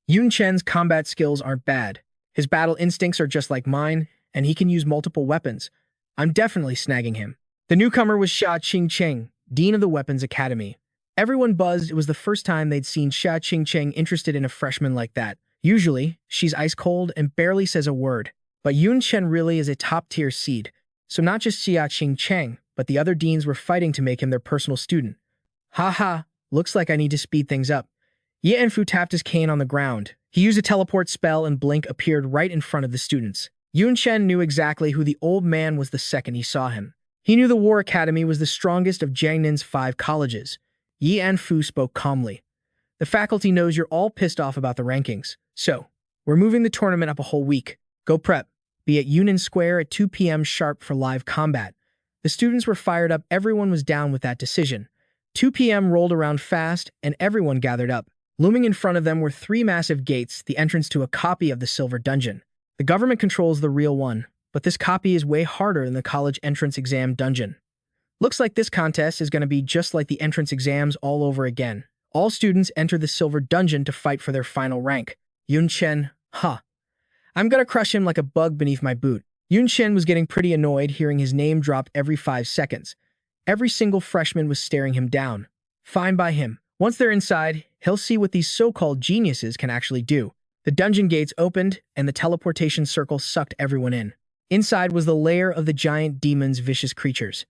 Yun Chen's combat skills aren't bad. His battle instincts are just like mine, and he can use multiple weapons. I'm definitely snagging him. The newcomer was Xia Qingcheng, Dean of the Weapons Academy. Everyone buzzed. It was the first time they'd seen Xia Qingcheng interested in a freshman like that. Usually, she's ice cold and barely says a word. But Yun Chen really is a top-tier seed. So not just Xia Qingcheng, but the other deans were fighting to make him their personal student. Haha, looks like I need to speed things up. Ye Enfu tapped his cane on the ground. He used a teleport spell and Blink appeared right in front of the students. Yun Chen knew exactly who the old man was the second he saw him. He knew the War Academy was the strongest of Jiangnin's 5 colleges. Yi Anfu spoke calmly. The faculty knows you're all pissed off about the rankings. So, we're moving the tournament up a whole week. Go prep. Be at Union Square at 2 p.m. sharp for live combat. The students were fired up. Everyone was down with that decision. 2 p.m. rolled around fast, and everyone gathered up. Looming in front of them were 3 massive gates, the entrance to a copy of the Silver Dungeon. The government controls the real one, but this copy is way harder than the college entrance exam dungeon. Looks like this contest is going to be just like the entrance exams all over again. All students enter the Silver Dungeon to fight for their final rank. Yun Chen, I'm gonna crush him like a bug beneath my boot. Yun Chen was getting pretty annoyed hearing his name dropped every 5 seconds. Every single freshman was staring him down. Fine by him. Once they're inside, he'll see what these so-called geniuses can actually do. The dungeon gates opened, and the teleportation circle sucked everyone in. Inside was the lair of the giant demon's vicious creatures.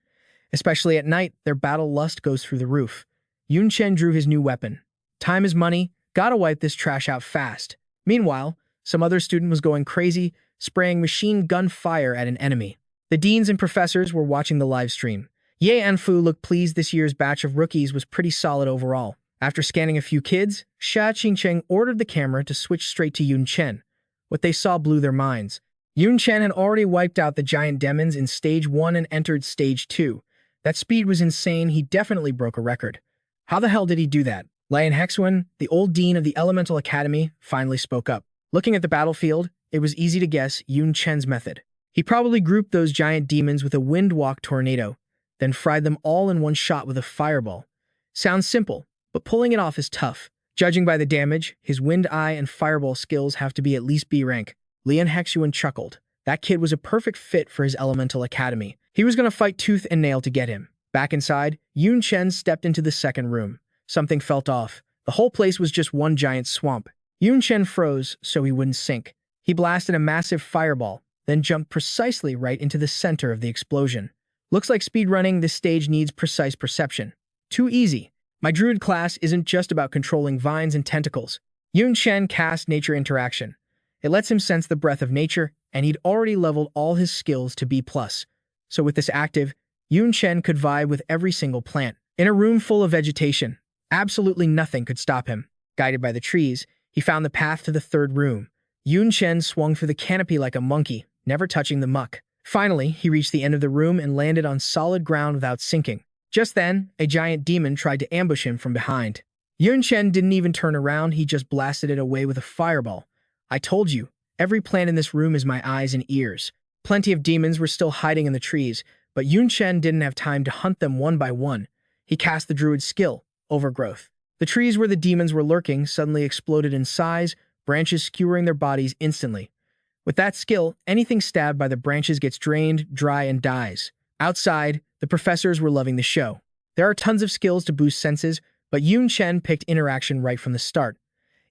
Especially at night, their battle lust goes through the roof. Yun Chen drew his new weapon. Time is money, gotta wipe this trash out fast. Meanwhile, some other student was going crazy, spraying machine gun fire at an enemy. The deans and professors were watching the live stream. Ye Anfu looked pleased. This year's batch of rookies was pretty solid overall. After scanning a few kids, Xia Qingcheng ordered the camera to switch straight to Yun Chen. What they saw blew their minds. Yun Chen had already wiped out the giant demons in Stage 1 and entered Stage 2. That speed was insane. He definitely broke a record. How the hell did he do that? Lian Hexuan, the old dean of the Elemental Academy, finally spoke up. Looking at the battlefield, it was easy to guess Yun Chen's method. He probably grouped those giant demons with a wind-walk tornado, then fried them all in one shot with a fireball. Sounds simple, but pulling it off is tough. Judging by the damage, his wind eye and fireball skills have to be at least B rank. Lian Hexuan chuckled. That kid was a perfect fit for his Elemental Academy. He was going to fight tooth and nail to get him. Back inside, Yun Chen stepped into the second room. Something felt off. The whole place was just one giant swamp. Yun Chen froze so he wouldn't sink. He blasted a massive fireball, then jumped precisely right into the center of the explosion. Looks like speedrunning. This stage needs precise perception. Too easy. My druid class isn't just about controlling vines and tentacles. Yun Chen cast Nature Interaction. It lets him sense the breath of nature, and he'd already leveled all his skills to B+. So with this active, Yun Chen could vibe with every single plant. In a room full of vegetation, absolutely nothing could stop him. Guided by the trees, he found the path to the third room. Yun Chen swung through the canopy like a monkey, never touching the muck. Finally, he reached the end of the room and landed on solid ground without sinking. Just then, a giant demon tried to ambush him from behind. Yun Chen didn't even turn around, he just blasted it away with a fireball. I told you, every plant in this room is my eyes and ears. Plenty of demons were still hiding in the trees, but Yun Chen didn't have time to hunt them one by one. He cast the druid's skill, Overgrowth. The trees where the demons were lurking suddenly exploded in size, branches skewering their bodies instantly. With that skill, anything stabbed by the branches gets drained, dry, and dies. Outside, the professors were loving the show. There are tons of skills to boost senses, but Yun Chen picked interaction right from the start.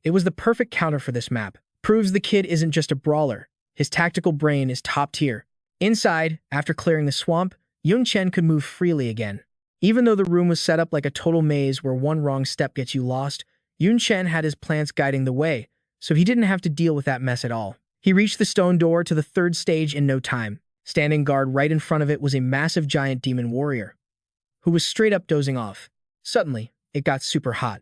It was the perfect counter for this map. Proves the kid isn't just a brawler. His tactical brain is top tier. Inside, after clearing the swamp, Yun Chen could move freely again. Even though the room was set up like a total maze where one wrong step gets you lost, Yun Chen had his plants guiding the way, so he didn't have to deal with that mess at all. He reached the stone door to the third stage in no time. Standing guard right in front of it was a massive giant demon warrior, who was straight up dozing off. Suddenly, it got super hot.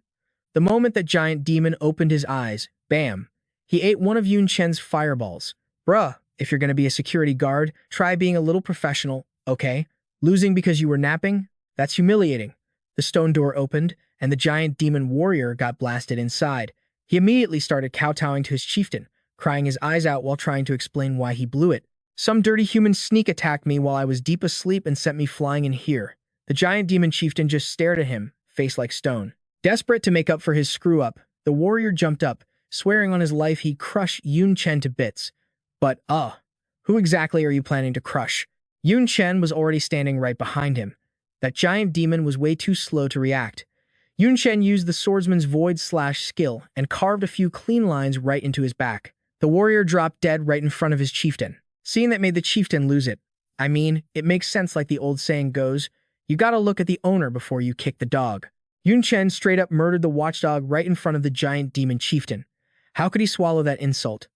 The moment that giant demon opened his eyes, bam, he ate one of Yun Chen's fireballs. Bruh, if you're gonna be a security guard, try being a little professional, okay? Losing because you were napping? That's humiliating. The stone door opened, and the giant demon warrior got blasted inside. He immediately started kowtowing to his chieftain, crying his eyes out while trying to explain why he blew it. Some dirty human sneak attacked me while I was deep asleep and sent me flying in here. The giant demon chieftain just stared at him, face like stone. Desperate to make up for his screw-up, the warrior jumped up, swearing on his life he'd crush Yun Chen to bits. But, who exactly are you planning to crush? Yun Chen was already standing right behind him. That giant demon was way too slow to react. Yun Chen used the swordsman's void slash skill and carved a few clean lines right into his back. The warrior dropped dead right in front of his chieftain. Seeing that made the chieftain lose it. I mean, it makes sense like the old saying goes, you gotta look at the owner before you kick the dog. Yun Chen straight up murdered the watchdog right in front of the giant demon chieftain. How could he swallow that insult?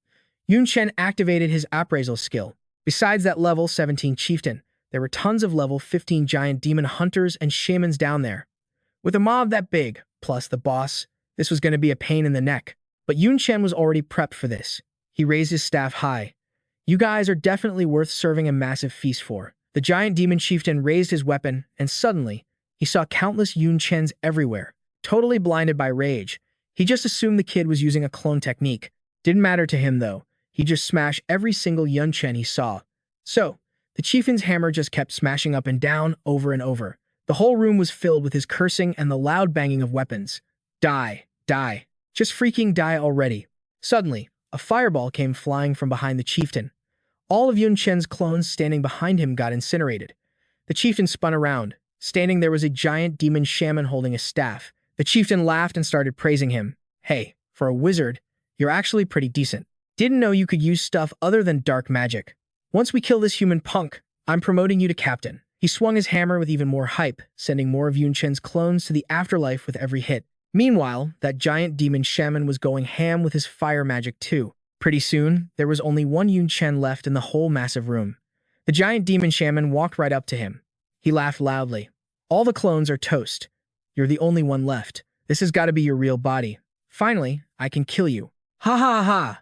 Yun Chen activated his appraisal skill. Besides that level 17 chieftain, there were tons of level 15 giant demon hunters and shamans down there. With a mob that big, plus the boss, this was going to be a pain in the neck. But Yun Chen was already prepped for this. He raised his staff high. You guys are definitely worth serving a massive feast for. The giant demon chieftain raised his weapon, and suddenly, he saw countless Yun Chens everywhere. Totally blinded by rage, he just assumed the kid was using a clone technique. Didn't matter to him though. He just smashed every single Yun Chen he saw. So, the chieftain's hammer just kept smashing up and down, over and over. The whole room was filled with his cursing and the loud banging of weapons. Die, die, just freaking die already. Suddenly, a fireball came flying from behind the chieftain. All of Yun Chen's clones standing behind him got incinerated. The chieftain spun around. Standing there was a giant demon shaman holding a staff. The chieftain laughed and started praising him. Hey, for a wizard, you're actually pretty decent. Didn't know you could use stuff other than dark magic. Once we kill this human punk, I'm promoting you to captain. He swung his hammer with even more hype, sending more of Yun Chen's clones to the afterlife with every hit. Meanwhile, that giant demon shaman was going ham with his fire magic too. Pretty soon, there was only one Yun Chen left in the whole massive room. The giant demon shaman walked right up to him. He laughed loudly. All the clones are toast. You're the only one left. This has got to be your real body. Finally, I can kill you. Ha ha ha!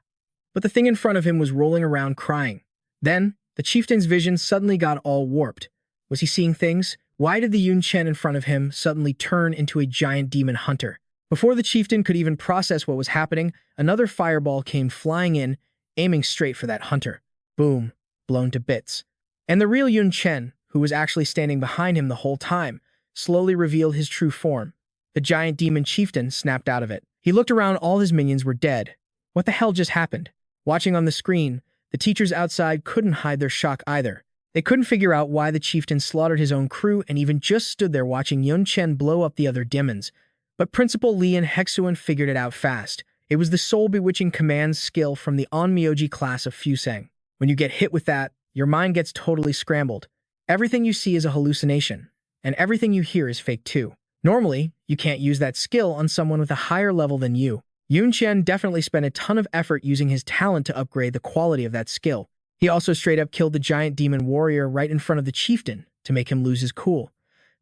But the thing in front of him was rolling around crying. Then, the chieftain's vision suddenly got all warped. Was he seeing things? Why did the Yun Chen in front of him suddenly turn into a giant demon hunter? Before the chieftain could even process what was happening, another fireball came flying in, aiming straight for that hunter. Boom, blown to bits. And the real Yun Chen, who was actually standing behind him the whole time, slowly revealed his true form. The giant demon chieftain snapped out of it. He looked around, all his minions were dead. What the hell just happened? Watching on the screen, the teachers outside couldn't hide their shock either. They couldn't figure out why the chieftain slaughtered his own crew and even just stood there watching Yun Chen blow up the other demons. But Principal Lee and Hexuan figured it out fast. It was the soul-bewitching command skill from the Onmyoji class of Fusang. When you get hit with that, your mind gets totally scrambled. Everything you see is a hallucination, and everything you hear is fake too. Normally, you can't use that skill on someone with a higher level than you. Yun Chen definitely spent a ton of effort using his talent to upgrade the quality of that skill. He also straight up killed the giant demon warrior right in front of the chieftain to make him lose his cool.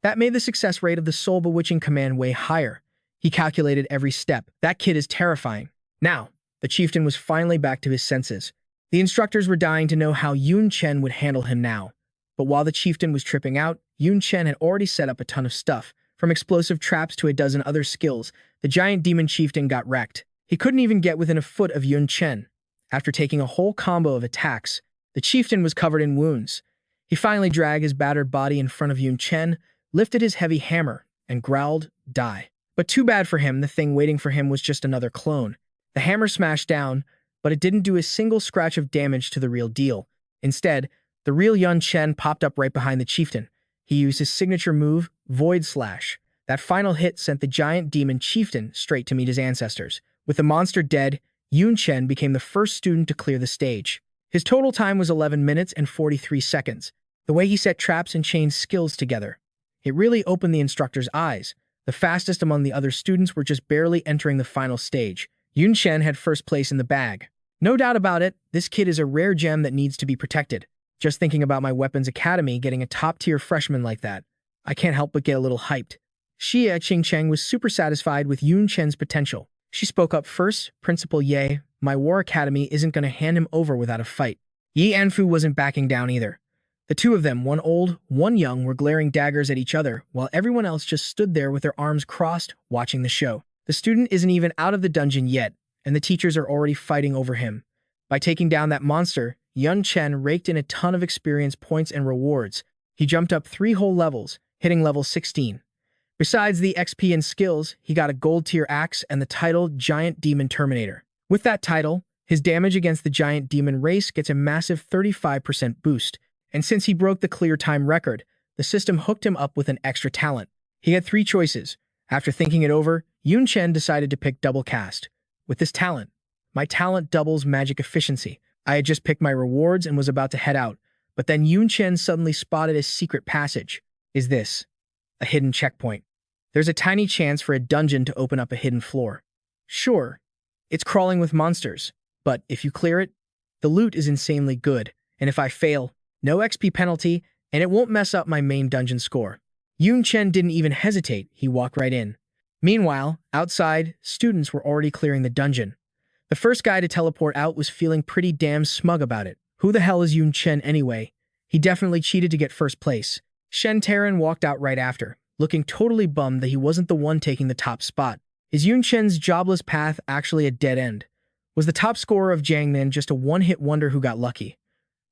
That made the success rate of the soul-bewitching command way higher. He calculated every step. That kid is terrifying. Now, the chieftain was finally back to his senses. The instructors were dying to know how Yun Chen would handle him now. But while the chieftain was tripping out, Yun Chen had already set up a ton of stuff. From explosive traps to a dozen other skills, the giant demon chieftain got wrecked. He couldn't even get within a foot of Yun Chen. After taking a whole combo of attacks, the chieftain was covered in wounds. He finally dragged his battered body in front of Yun Chen, lifted his heavy hammer, and growled, "Die." But too bad for him, the thing waiting for him was just another clone. The hammer smashed down, but it didn't do a single scratch of damage to the real deal. Instead, the real Yun Chen popped up right behind the chieftain. He used his signature move, Void Slash. That final hit sent the giant demon chieftain straight to meet his ancestors. With the monster dead, Yun Chen became the first student to clear the stage. His total time was 11 minutes and 43 seconds. The way he set traps and chained skills together, it really opened the instructor's eyes. The fastest among the other students were just barely entering the final stage. Yun Chen had first place in the bag. No doubt about it, this kid is a rare gem that needs to be protected. Just thinking about my weapons academy getting a top-tier freshman like that, I can't help but get a little hyped. Xie Qingcheng was super satisfied with Yun Chen's potential. She spoke up first, "Principal Ye, my war academy isn't going to hand him over without a fight." Yi Anfu wasn't backing down either. The two of them, one old, one young, were glaring daggers at each other, while everyone else just stood there with their arms crossed, watching the show. The student isn't even out of the dungeon yet, and the teachers are already fighting over him. By taking down that monster, Yun Chen raked in a ton of experience points and rewards. He jumped up 3 whole levels, hitting level 16. Besides the XP and skills, he got a gold-tier axe and the title Giant Demon Terminator. With that title, his damage against the giant demon race gets a massive 35% boost, and since he broke the clear time record, the system hooked him up with an extra talent. He had 3 choices. After thinking it over, Yun Chen decided to pick Double Cast. With this talent, my talent doubles magic efficiency. I had just picked my rewards and was about to head out, but then Yun Chen suddenly spotted a secret passage. Is this a hidden checkpoint? There's a tiny chance for a dungeon to open up a hidden floor. Sure, it's crawling with monsters, but if you clear it, the loot is insanely good, and if I fail, no XP penalty, and it won't mess up my main dungeon score. Yun Chen didn't even hesitate, he walked right in. Meanwhile, outside, students were already clearing the dungeon. The first guy to teleport out was feeling pretty damn smug about it. Who the hell is Yun Chen anyway? He definitely cheated to get first place. Shen Taran walked out right after, looking totally bummed that he wasn't the one taking the top spot. Is Yun Chen's jobless path actually a dead end? Was the top scorer of Jiangnan just a one-hit wonder who got lucky?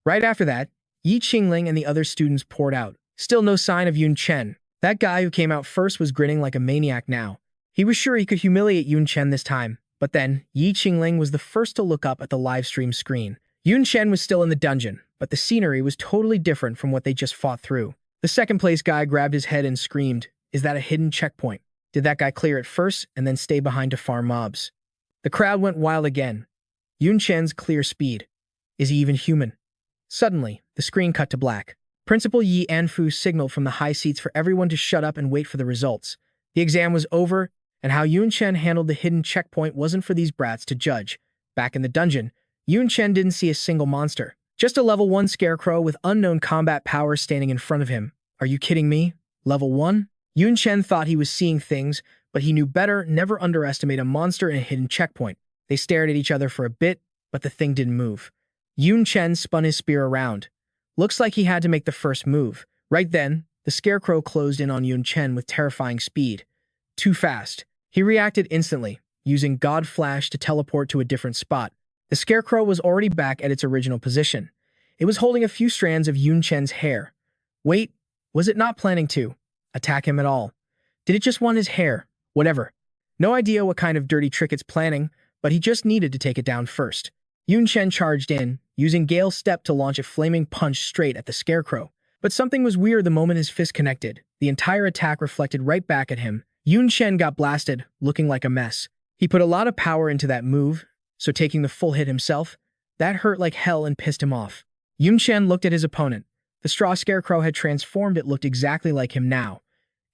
Right after that, Yi Qingling and the other students poured out. Still no sign of Yun Chen. That guy who came out first was grinning like a maniac now. He was sure he could humiliate Yun Chen this time, but then Yi Qingling was the first to look up at the livestream screen. Yun Chen was still in the dungeon, but the scenery was totally different from what they just fought through. The second place guy grabbed his head and screamed, "Is that a hidden checkpoint? Did that guy clear it first and then stay behind to farm mobs?" The crowd went wild again. Yun Chen's clear speed. Is he even human? Suddenly, the screen cut to black. Principal Yi Anfu signaled from the high seats for everyone to shut up and wait for the results. The exam was over, and how Yun Chen handled the hidden checkpoint wasn't for these brats to judge. Back in the dungeon, Yun Chen didn't see a single monster. Just a level 1 scarecrow with unknown combat powers standing in front of him. Are you kidding me? Level 1? Yun Chen thought he was seeing things, but he knew better. Never underestimate a monster in a hidden checkpoint. They stared at each other for a bit, but the thing didn't move. Yun Chen spun his spear around. Looks like he had to make the first move. Right then, the scarecrow closed in on Yun Chen with terrifying speed. Too fast. He reacted instantly, using God Flash to teleport to a different spot. The scarecrow was already back at its original position. It was holding a few strands of Yun Chen's hair. Wait, was it not planning to attack him at all? Did it just want his hair? Whatever. No idea what kind of dirty trick it's planning, but he just needed to take it down first. Yun Chen charged in, using Gale's step to launch a flaming punch straight at the scarecrow. But something was weird the moment his fist connected. The entire attack reflected right back at him. Yun Chen got blasted, looking like a mess. He put a lot of power into that move, so taking the full hit himself, that hurt like hell and pissed him off. Yun Chen looked at his opponent. The straw scarecrow had transformed. It looked exactly like him now,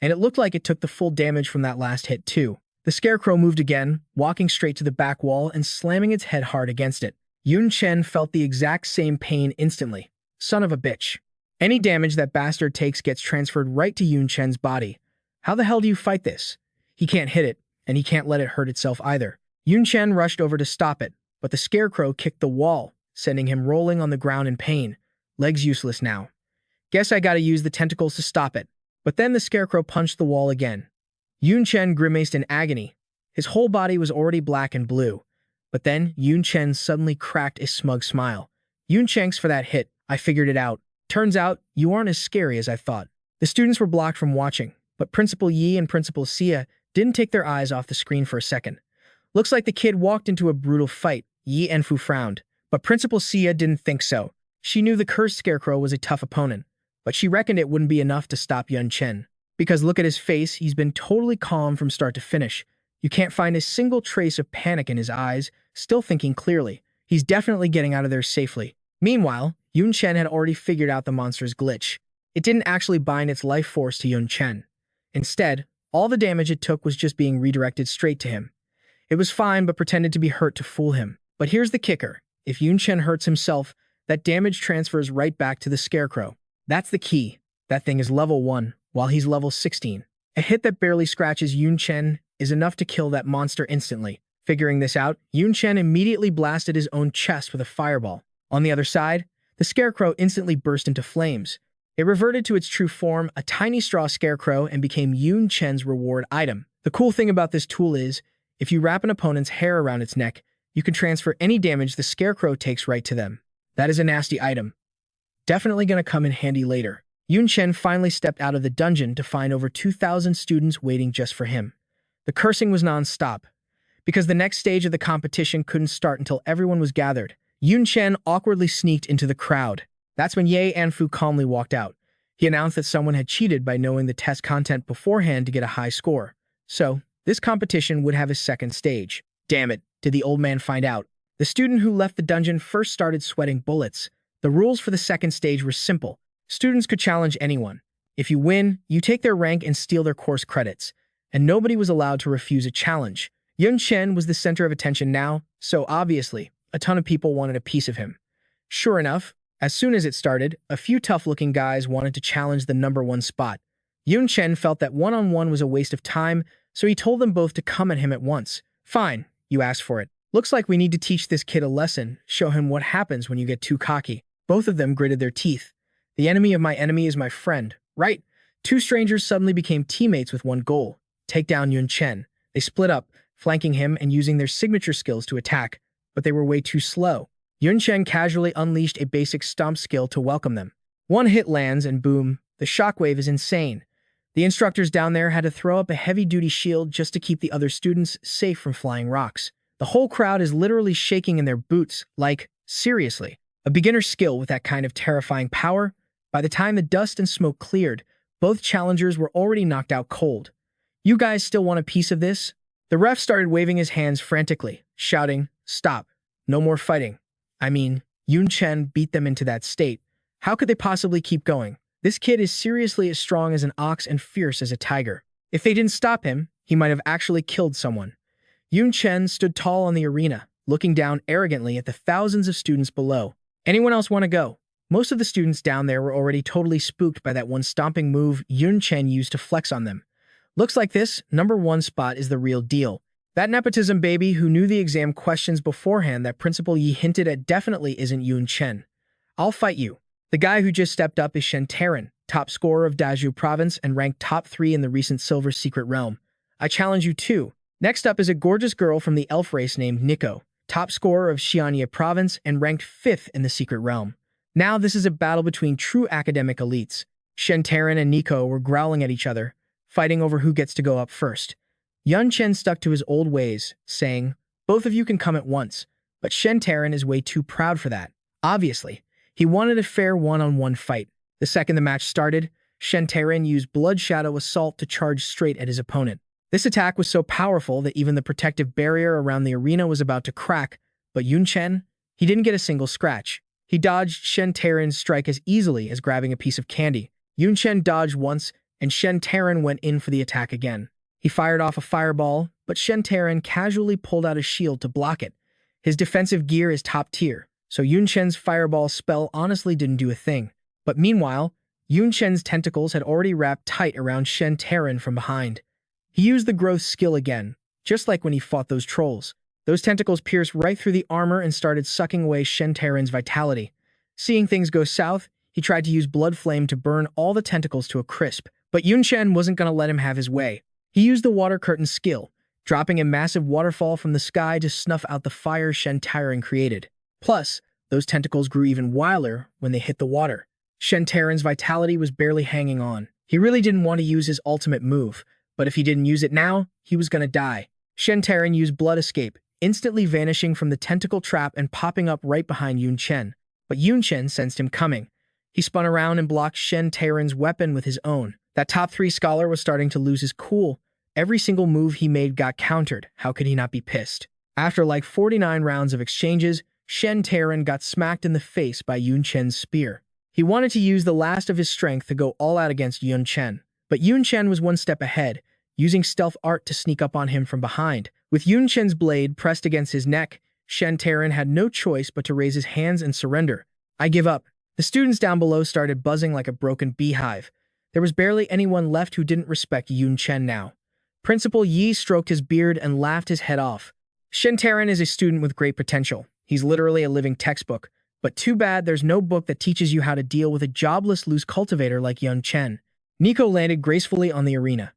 and it looked like it took the full damage from that last hit too. The scarecrow moved again, walking straight to the back wall and slamming its head hard against it. Yun Chen felt the exact same pain instantly. Son of a bitch. Any damage that bastard takes gets transferred right to Yun Chen's body. How the hell do you fight this? He can't hit it, and he can't let it hurt itself either. Yun Chen rushed over to stop it, but the scarecrow kicked the wall, sending him rolling on the ground in pain. Legs useless now. Guess I gotta use the tentacles to stop it. But then the scarecrow punched the wall again. Yun Chen grimaced in agony. His whole body was already black and blue. But then Yun Chen suddenly cracked a smug smile. Yun Chen's for that hit. I figured it out. Turns out, you aren't as scary as I thought. The students were blocked from watching, but Principal Yi and Principal Xia didn't take their eyes off the screen for a second. Looks like the kid walked into a brutal fight. Yi Enfu frowned, but Principal Xia didn't think so. She knew the cursed scarecrow was a tough opponent, but she reckoned it wouldn't be enough to stop Yun Chen. Because look at his face, he's been totally calm from start to finish. You can't find a single trace of panic in his eyes, still thinking clearly. He's definitely getting out of there safely. Meanwhile, Yun Chen had already figured out the monster's glitch. It didn't actually bind its life force to Yun Chen. Instead, all the damage it took was just being redirected straight to him. It was fine, but pretended to be hurt to fool him. But here's the kicker. If Yun Chen hurts himself, that damage transfers right back to the scarecrow. That's the key. That thing is level 1, while he's level 16. A hit that barely scratches Yun Chen is enough to kill that monster instantly. Figuring this out, Yun Chen immediately blasted his own chest with a fireball. On the other side, the scarecrow instantly burst into flames. It reverted to its true form, a tiny straw scarecrow, and became Yun Chen's reward item. The cool thing about this tool is, if you wrap an opponent's hair around its neck, you can transfer any damage the scarecrow takes right to them. That is a nasty item. Definitely gonna come in handy later. Yun Chen finally stepped out of the dungeon to find over 2,000 students waiting just for him. The cursing was non-stop. Because the next stage of the competition couldn't start until everyone was gathered, Yun Chen awkwardly sneaked into the crowd. That's when Ye Anfu calmly walked out. He announced that someone had cheated by knowing the test content beforehand to get a high score. So, this competition would have a second stage. Damn it, did the old man find out? The student who left the dungeon first started sweating bullets. The rules for the second stage were simple. Students could challenge anyone. If you win, you take their rank and steal their course credits. And nobody was allowed to refuse a challenge. Yun Chen was the center of attention now, so obviously, a ton of people wanted a piece of him. Sure enough, as soon as it started, a few tough-looking guys wanted to challenge the #1 spot. Yun Chen felt that one-on-one was a waste of time, so he told them both to come at him at once. Fine, you asked for it. Looks like we need to teach this kid a lesson, show him what happens when you get too cocky. Both of them gritted their teeth. The enemy of my enemy is my friend, right? Two strangers suddenly became teammates with one goal: take down Yun Chen. They split up, flanking him and using their signature skills to attack, but they were way too slow. Yun Chen casually unleashed a basic stomp skill to welcome them. One hit lands and boom, the shockwave is insane. The instructors down there had to throw up a heavy-duty shield just to keep the other students safe from flying rocks. The whole crowd is literally shaking in their boots, like, seriously. A beginner skill with that kind of terrifying power? By the time the dust and smoke cleared, both challengers were already knocked out cold. You guys still want a piece of this? The ref started waving his hands frantically, shouting, "Stop. No more fighting." I mean, Yun Chen beat them into that state. How could they possibly keep going? This kid is seriously as strong as an ox and fierce as a tiger. If they didn't stop him, he might have actually killed someone. Yun Chen stood tall on the arena, looking down arrogantly at the thousands of students below. Anyone else want to go? Most of the students down there were already totally spooked by that one stomping move Yun Chen used to flex on them. Looks like this #1 spot is the real deal. That nepotism baby who knew the exam questions beforehand that Principal Yi hinted at definitely isn't Yun Chen. I'll fight you. The guy who just stepped up is Shen Taran, top scorer of Daju Province and ranked top 3 in the recent Silver Secret Realm. I challenge you too. Next up is a gorgeous girl from the elf race named Nico, top scorer of Xianye Province and ranked 5th in the Secret Realm. Now this is a battle between true academic elites. Shen Taran and Nico were growling at each other, fighting over who gets to go up first. Yun Chen stuck to his old ways, saying, "Both of you can come at once," but Shen Taran is way too proud for that. Obviously, he wanted a fair one-on-one fight. The second the match started, Shen Taran used Blood Shadow Assault to charge straight at his opponent. This attack was so powerful that even the protective barrier around the arena was about to crack, but Yun Chen, he didn't get a single scratch. He dodged Shen Taran's strike as easily as grabbing a piece of candy. Yun Chen dodged once, and Shen Taran went in for the attack again. He fired off a fireball, but Shen Taran casually pulled out a shield to block it. His defensive gear is top tier, so Yun Chen's fireball spell honestly didn't do a thing. But meanwhile, Yun Chen's tentacles had already wrapped tight around Shen Taran from behind. He used the growth skill again, just like when he fought those trolls. Those tentacles pierced right through the armor and started sucking away Shen Taran's vitality. Seeing things go south, he tried to use Blood Flame to burn all the tentacles to a crisp, but Yun Chen wasn't going to let him have his way. He used the Water Curtain skill, dropping a massive waterfall from the sky to snuff out the fire Shen Taran created. Plus, those tentacles grew even wilder when they hit the water. Shen Taran's vitality was barely hanging on. He really didn't want to use his ultimate move, but if he didn't use it now, he was going to die. Shen Taran used Blood Escape, instantly vanishing from the tentacle trap and popping up right behind Yun Chen. But Yun Chen sensed him coming. He spun around and blocked Shen Taran's weapon with his own. That top 3 scholar was starting to lose his cool. Every single move he made got countered. How could he not be pissed? After like 49 rounds of exchanges, Shen Taran got smacked in the face by Yun Chen's spear. He wanted to use the last of his strength to go all out against Yun Chen. But Yun Chen was one step ahead, using stealth art to sneak up on him from behind. With Yun Chen's blade pressed against his neck, Shen Taran had no choice but to raise his hands and surrender. I give up. The students down below started buzzing like a broken beehive. There was barely anyone left who didn't respect Yun Chen now. Principal Yi stroked his beard and laughed his head off. Shen Taran is a student with great potential. He's literally a living textbook. But too bad there's no book that teaches you how to deal with a jobless loose cultivator like Yun Chen. Nico landed gracefully on the arena.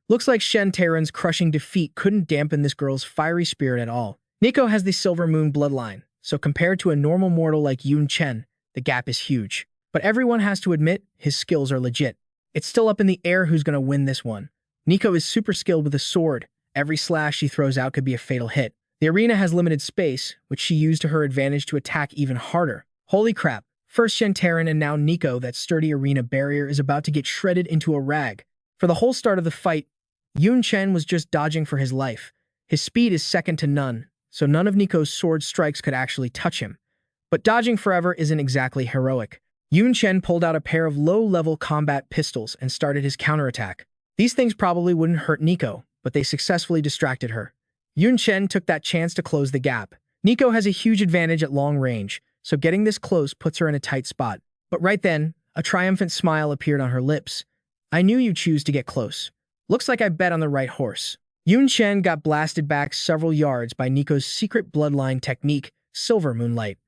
Looks like Shen Taran's crushing defeat couldn't dampen this girl's fiery spirit at all. Nico has the Silver Moon bloodline, so compared to a normal mortal like Yun Chen, the gap is huge. But everyone has to admit his skills are legit. It's still up in the air who's going to win this one. Nico is super skilled with a sword. Every slash she throws out could be a fatal hit. The arena has limited space, which she used to her advantage to attack even harder. Holy crap. First Shantaran and now Nico, that sturdy arena barrier, is about to get shredded into a rag. For the whole start of the fight, Yun Chen was just dodging for his life. His speed is second to none, so none of Nico's sword strikes could actually touch him. But dodging forever isn't exactly heroic. Yun Chen pulled out a pair of low-level combat pistols and started his counterattack. These things probably wouldn't hurt Nico, but they successfully distracted her. Yun Chen took that chance to close the gap. Nico has a huge advantage at long range, so getting this close puts her in a tight spot. But right then, a triumphant smile appeared on her lips. I knew you'd choose to get close. Looks like I bet on the right horse. Yun Chen got blasted back several yards by Nico's secret bloodline technique, Silver Moonlight.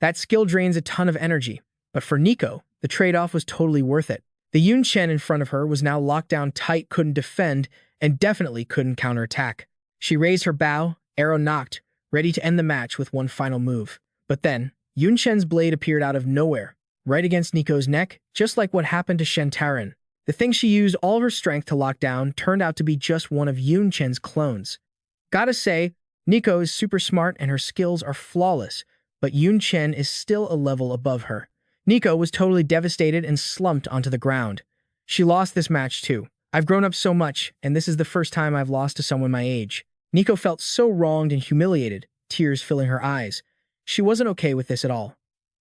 That skill drains a ton of energy, but for Nico, the trade-off was totally worth it. The Yun Chen in front of her was now locked down tight, couldn't defend, and definitely couldn't counterattack. She raised her bow, arrow knocked, ready to end the match with one final move. But then, Yun Chen's blade appeared out of nowhere, right against Nico's neck, just like what happened to Shantaran. The thing she used all of her strength to lock down turned out to be just one of Yun Chen's clones. Gotta say, Nico is super smart and her skills are flawless, but Yun Chen is still a level above her. Nico was totally devastated and slumped onto the ground. She lost this match too. I've grown up so much, and this is the first time I've lost to someone my age. Nico felt so wronged and humiliated, tears filling her eyes. She wasn't okay with this at all.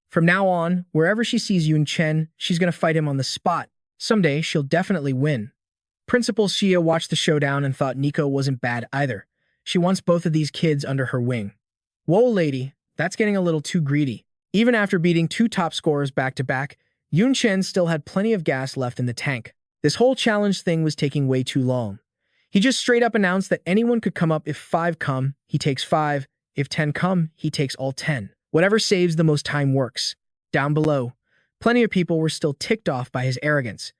From now on, wherever she sees Yun Chen, she's gonna fight him on the spot. Someday, she'll definitely win. Principal Xia watched the showdown and thought Nico wasn't bad either. She wants both of these kids under her wing. Whoa, lady, that's getting a little too greedy. Even after beating two top scorers back-to-back, Yun Chen still had plenty of gas left in the tank. This whole challenge thing was taking way too long. He just straight up announced that anyone could come up. If 5 come, he takes 5. If 10 come, he takes all 10. Whatever saves the most time works. Down below, plenty of people were still ticked off by his arrogance.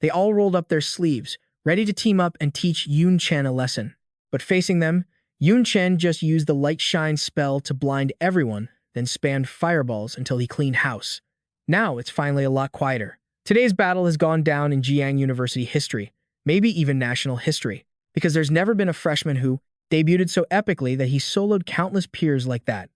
They all rolled up their sleeves, ready to team up and teach Yun Chen a lesson. But facing them, Yun Chen just used the light shine spell to blind everyone, then spammed fireballs until he cleaned house. Now it's finally a lot quieter. Today's battle has gone down in Jiang University history, maybe even national history, because there's never been a freshman who debuted so epically that he soloed countless peers like that.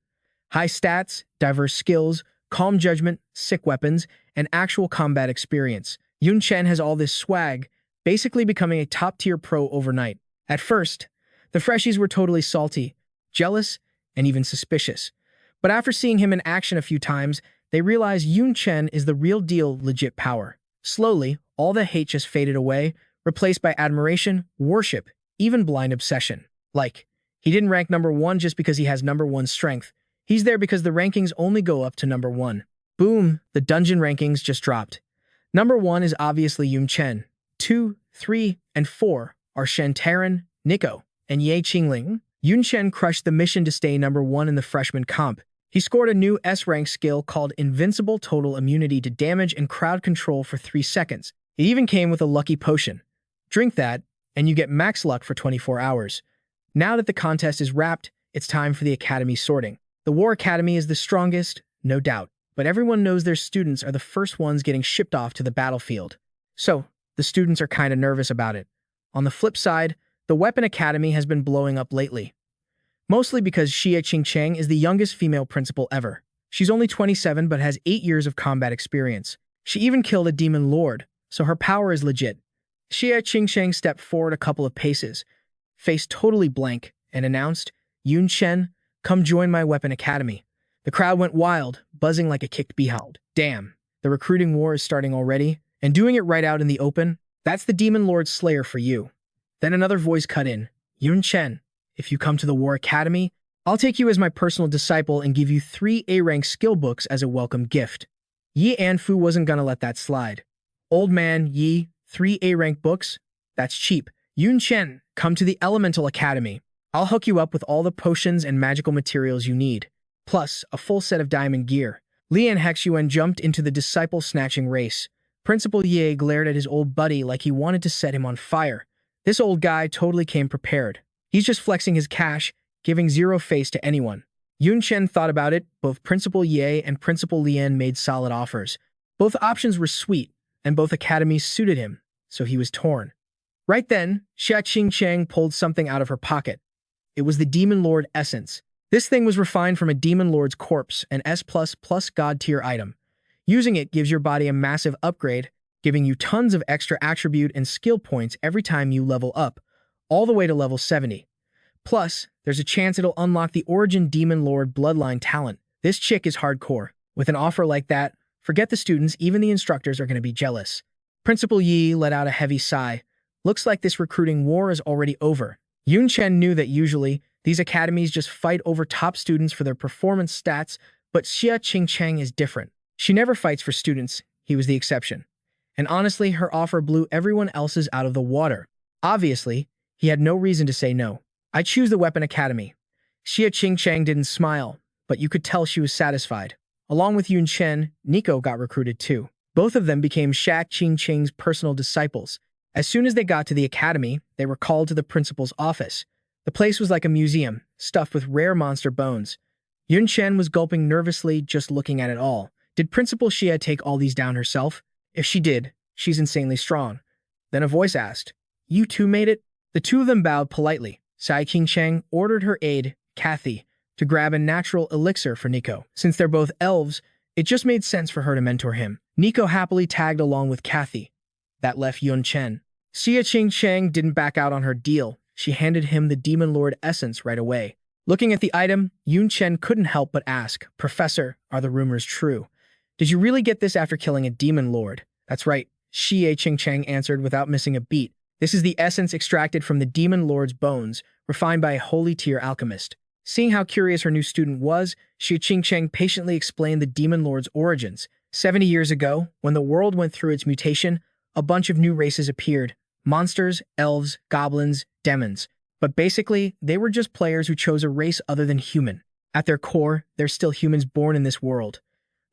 High stats, diverse skills, calm judgment, sick weapons, and actual combat experience. Yun Chen has all this swag, basically becoming a top-tier pro overnight. At first, the freshies were totally salty, jealous, and even suspicious. But after seeing him in action a few times, they realized Yun Chen is the real deal legit power. Slowly, all the hate just faded away, replaced by admiration, worship, even blind obsession. Like, he didn't rank number 1 just because he has number 1 strength. He's there because the rankings only go up to number 1. Boom, the dungeon rankings just dropped. Number 1 is obviously Yun Chen. 2, 3, and 4 are Shantaran, Nico, and Ye Qingling. Yun Chen crushed the mission to stay number 1 in the freshman comp. He scored a new S-rank skill called Invincible Total Immunity to damage and crowd control for 3 seconds. It even came with a lucky potion. Drink that, and you get max luck for 24 hours. Now that the contest is wrapped, it's time for the academy sorting. The War Academy is the strongest, no doubt, but everyone knows their students are the first ones getting shipped off to the battlefield. So, the students are kind of nervous about it. On the flip side, the Weapon Academy has been blowing up lately. Mostly because Xia Qingcheng is the youngest female principal ever. She's only 27 but has 8 years of combat experience. She even killed a demon lord, so her power is legit. Xia Qingcheng stepped forward a couple of paces, face totally blank, and announced, "Yun Chen, come join my Weapon Academy." The crowd went wild, buzzing like a kicked beehive. Damn, the recruiting war is starting already, and doing it right out in the open? That's the Demon Lord Slayer for you. Then another voice cut in, "Yun Chen, if you come to the War Academy, I'll take you as my personal disciple and give you 3 A-rank skill books as a welcome gift." Yi Anfu wasn't gonna let that slide. "Old man, Yi, 3 A-rank books? That's cheap. Yun Chen, come to the Elemental Academy. I'll hook you up with all the potions and magical materials you need, plus a full set of diamond gear." Lian Hexuan jumped into the disciple-snatching race. Principal Ye glared at his old buddy like he wanted to set him on fire. This old guy totally came prepared. He's just flexing his cash, giving zero face to anyone. Yun Chen thought about it. Both Principal Ye and Principal Lian made solid offers. Both options were sweet, and both academies suited him, so he was torn. Right then, Xia Qingcheng pulled something out of her pocket. It was the Demon Lord Essence. This thing was refined from a Demon Lord's corpse, an S++ God tier item. Using it gives your body a massive upgrade, giving you tons of extra attribute and skill points every time you level up, all the way to level 70. Plus, there's a chance it'll unlock the Origin Demon Lord Bloodline talent. This chick is hardcore. With an offer like that, forget the students, even the instructors are going to be jealous. Principal Yi let out a heavy sigh. Looks like this recruiting war is already over. Yun Chen knew that usually, these academies just fight over top students for their performance stats, but Xia Qingcheng is different. She never fights for students, he was the exception. And honestly, her offer blew everyone else's out of the water. Obviously, he had no reason to say no. I choose the Weapon Academy. Xia Qingcheng didn't smile, but you could tell she was satisfied. Along with Yun Chen, Nico got recruited too. Both of them became Xia Qingcheng's personal disciples. As soon as they got to the academy, they were called to the principal's office. The place was like a museum, stuffed with rare monster bones. Yun Chen was gulping nervously just looking at it all. Did Principal Xia take all these down herself? If she did, she's insanely strong. Then a voice asked, "You two made it?" The two of them bowed politely. Xia Qingcheng ordered her aide, Kathy, to grab a natural elixir for Nico. Since they're both elves, it just made sense for her to mentor him. Nico happily tagged along with Kathy. That left Yun Chen. Xia Qingcheng didn't back out on her deal. She handed him the Demon Lord Essence right away. Looking at the item, Yun Chen couldn't help but ask, "Professor, are the rumors true? Did you really get this after killing a Demon Lord?" "That's right," Xia Qingcheng answered without missing a beat. "This is the essence extracted from the Demon Lord's bones, refined by a holy tier alchemist." Seeing how curious her new student was, Xia Qingcheng patiently explained the Demon Lord's origins. 70 years ago, when the world went through its mutation, a bunch of new races appeared. Monsters, elves, goblins, demons. But basically, they were just players who chose a race other than human. At their core, they're still humans born in this world.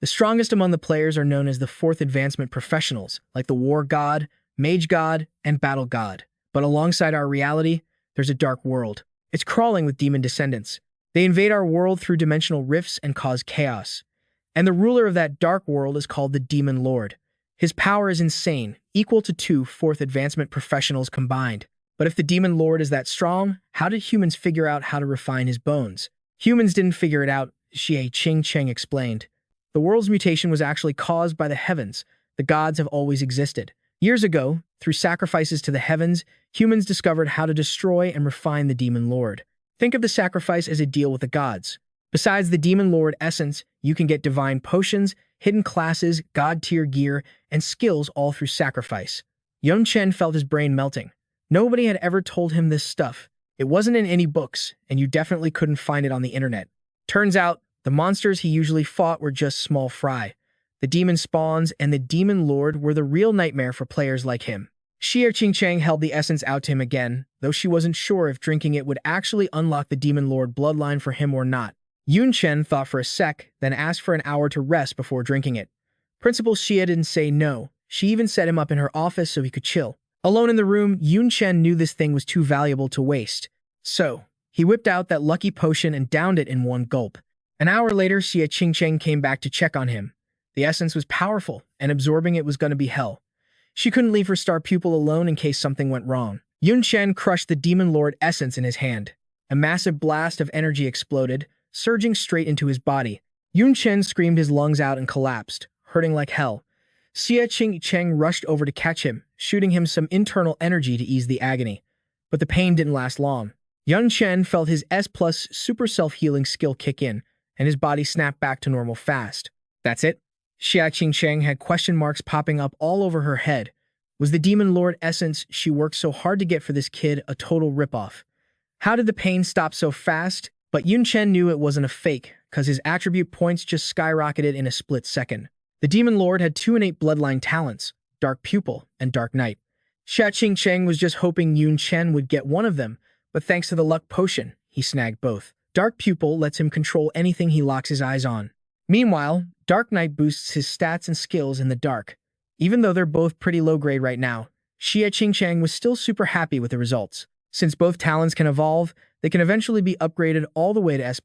The strongest among the players are known as the Fourth Advancement Professionals, like the War God, Mage God, and Battle God. But alongside our reality, there's a dark world. It's crawling with demon descendants. They invade our world through dimensional rifts and cause chaos. And the ruler of that dark world is called the Demon Lord. His power is insane, equal to 2 Fourth Advancement Professionals combined. But if the Demon Lord is that strong, how did humans figure out how to refine his bones? Humans didn't figure it out, Xia Qingcheng explained. The world's mutation was actually caused by the heavens. The gods have always existed. Years ago, through sacrifices to the heavens, humans discovered how to destroy and refine the Demon Lord. Think of the sacrifice as a deal with the gods. Besides the Demon Lord essence, you can get divine potions, hidden classes, god-tier gear, and skills all through sacrifice. Yun Chen felt his brain melting. Nobody had ever told him this stuff. It wasn't in any books, and you definitely couldn't find it on the internet. Turns out, the monsters he usually fought were just small fry. The demon spawns and the Demon Lord were the real nightmare for players like him. Xia Qingcheng held the essence out to him again, though she wasn't sure if drinking it would actually unlock the Demon Lord bloodline for him or not. Yun Chen thought for a sec, then asked for an hour to rest before drinking it. Principal Xia didn't say no. She even set him up in her office so he could chill. Alone in the room, Yun Chen knew this thing was too valuable to waste. So, he whipped out that lucky potion and downed it in one gulp. An hour later, Xia Qingcheng came back to check on him. The essence was powerful, and absorbing it was going to be hell. She couldn't leave her star pupil alone in case something went wrong. Yun Chen crushed the Demon Lord essence in his hand. A massive blast of energy exploded, surging straight into his body. Yun Chen screamed his lungs out and collapsed, hurting like hell. Xia Qingcheng rushed over to catch him, shooting him some internal energy to ease the agony. But the pain didn't last long. Yun Chen felt his S+ super self-healing skill kick in, and his body snapped back to normal fast. That's it? Xia Qingcheng had question marks popping up all over her head. Was the Demon Lord essence she worked so hard to get for this kid a total ripoff? How did the pain stop so fast? But Yun Chen knew it wasn't a fake, cause his attribute points just skyrocketed in a split second. The Demon Lord had 2 innate bloodline talents, Dark Pupil and Dark Knight. Xia Qingcheng was just hoping Yun Chen would get one of them, but thanks to the luck potion, he snagged both. Dark Pupil lets him control anything he locks his eyes on. Meanwhile, Dark Knight boosts his stats and skills in the dark. Even though they're both pretty low grade right now, Xia Qingcheng was still super happy with the results. Since both talents can evolve, they can eventually be upgraded all the way to S+.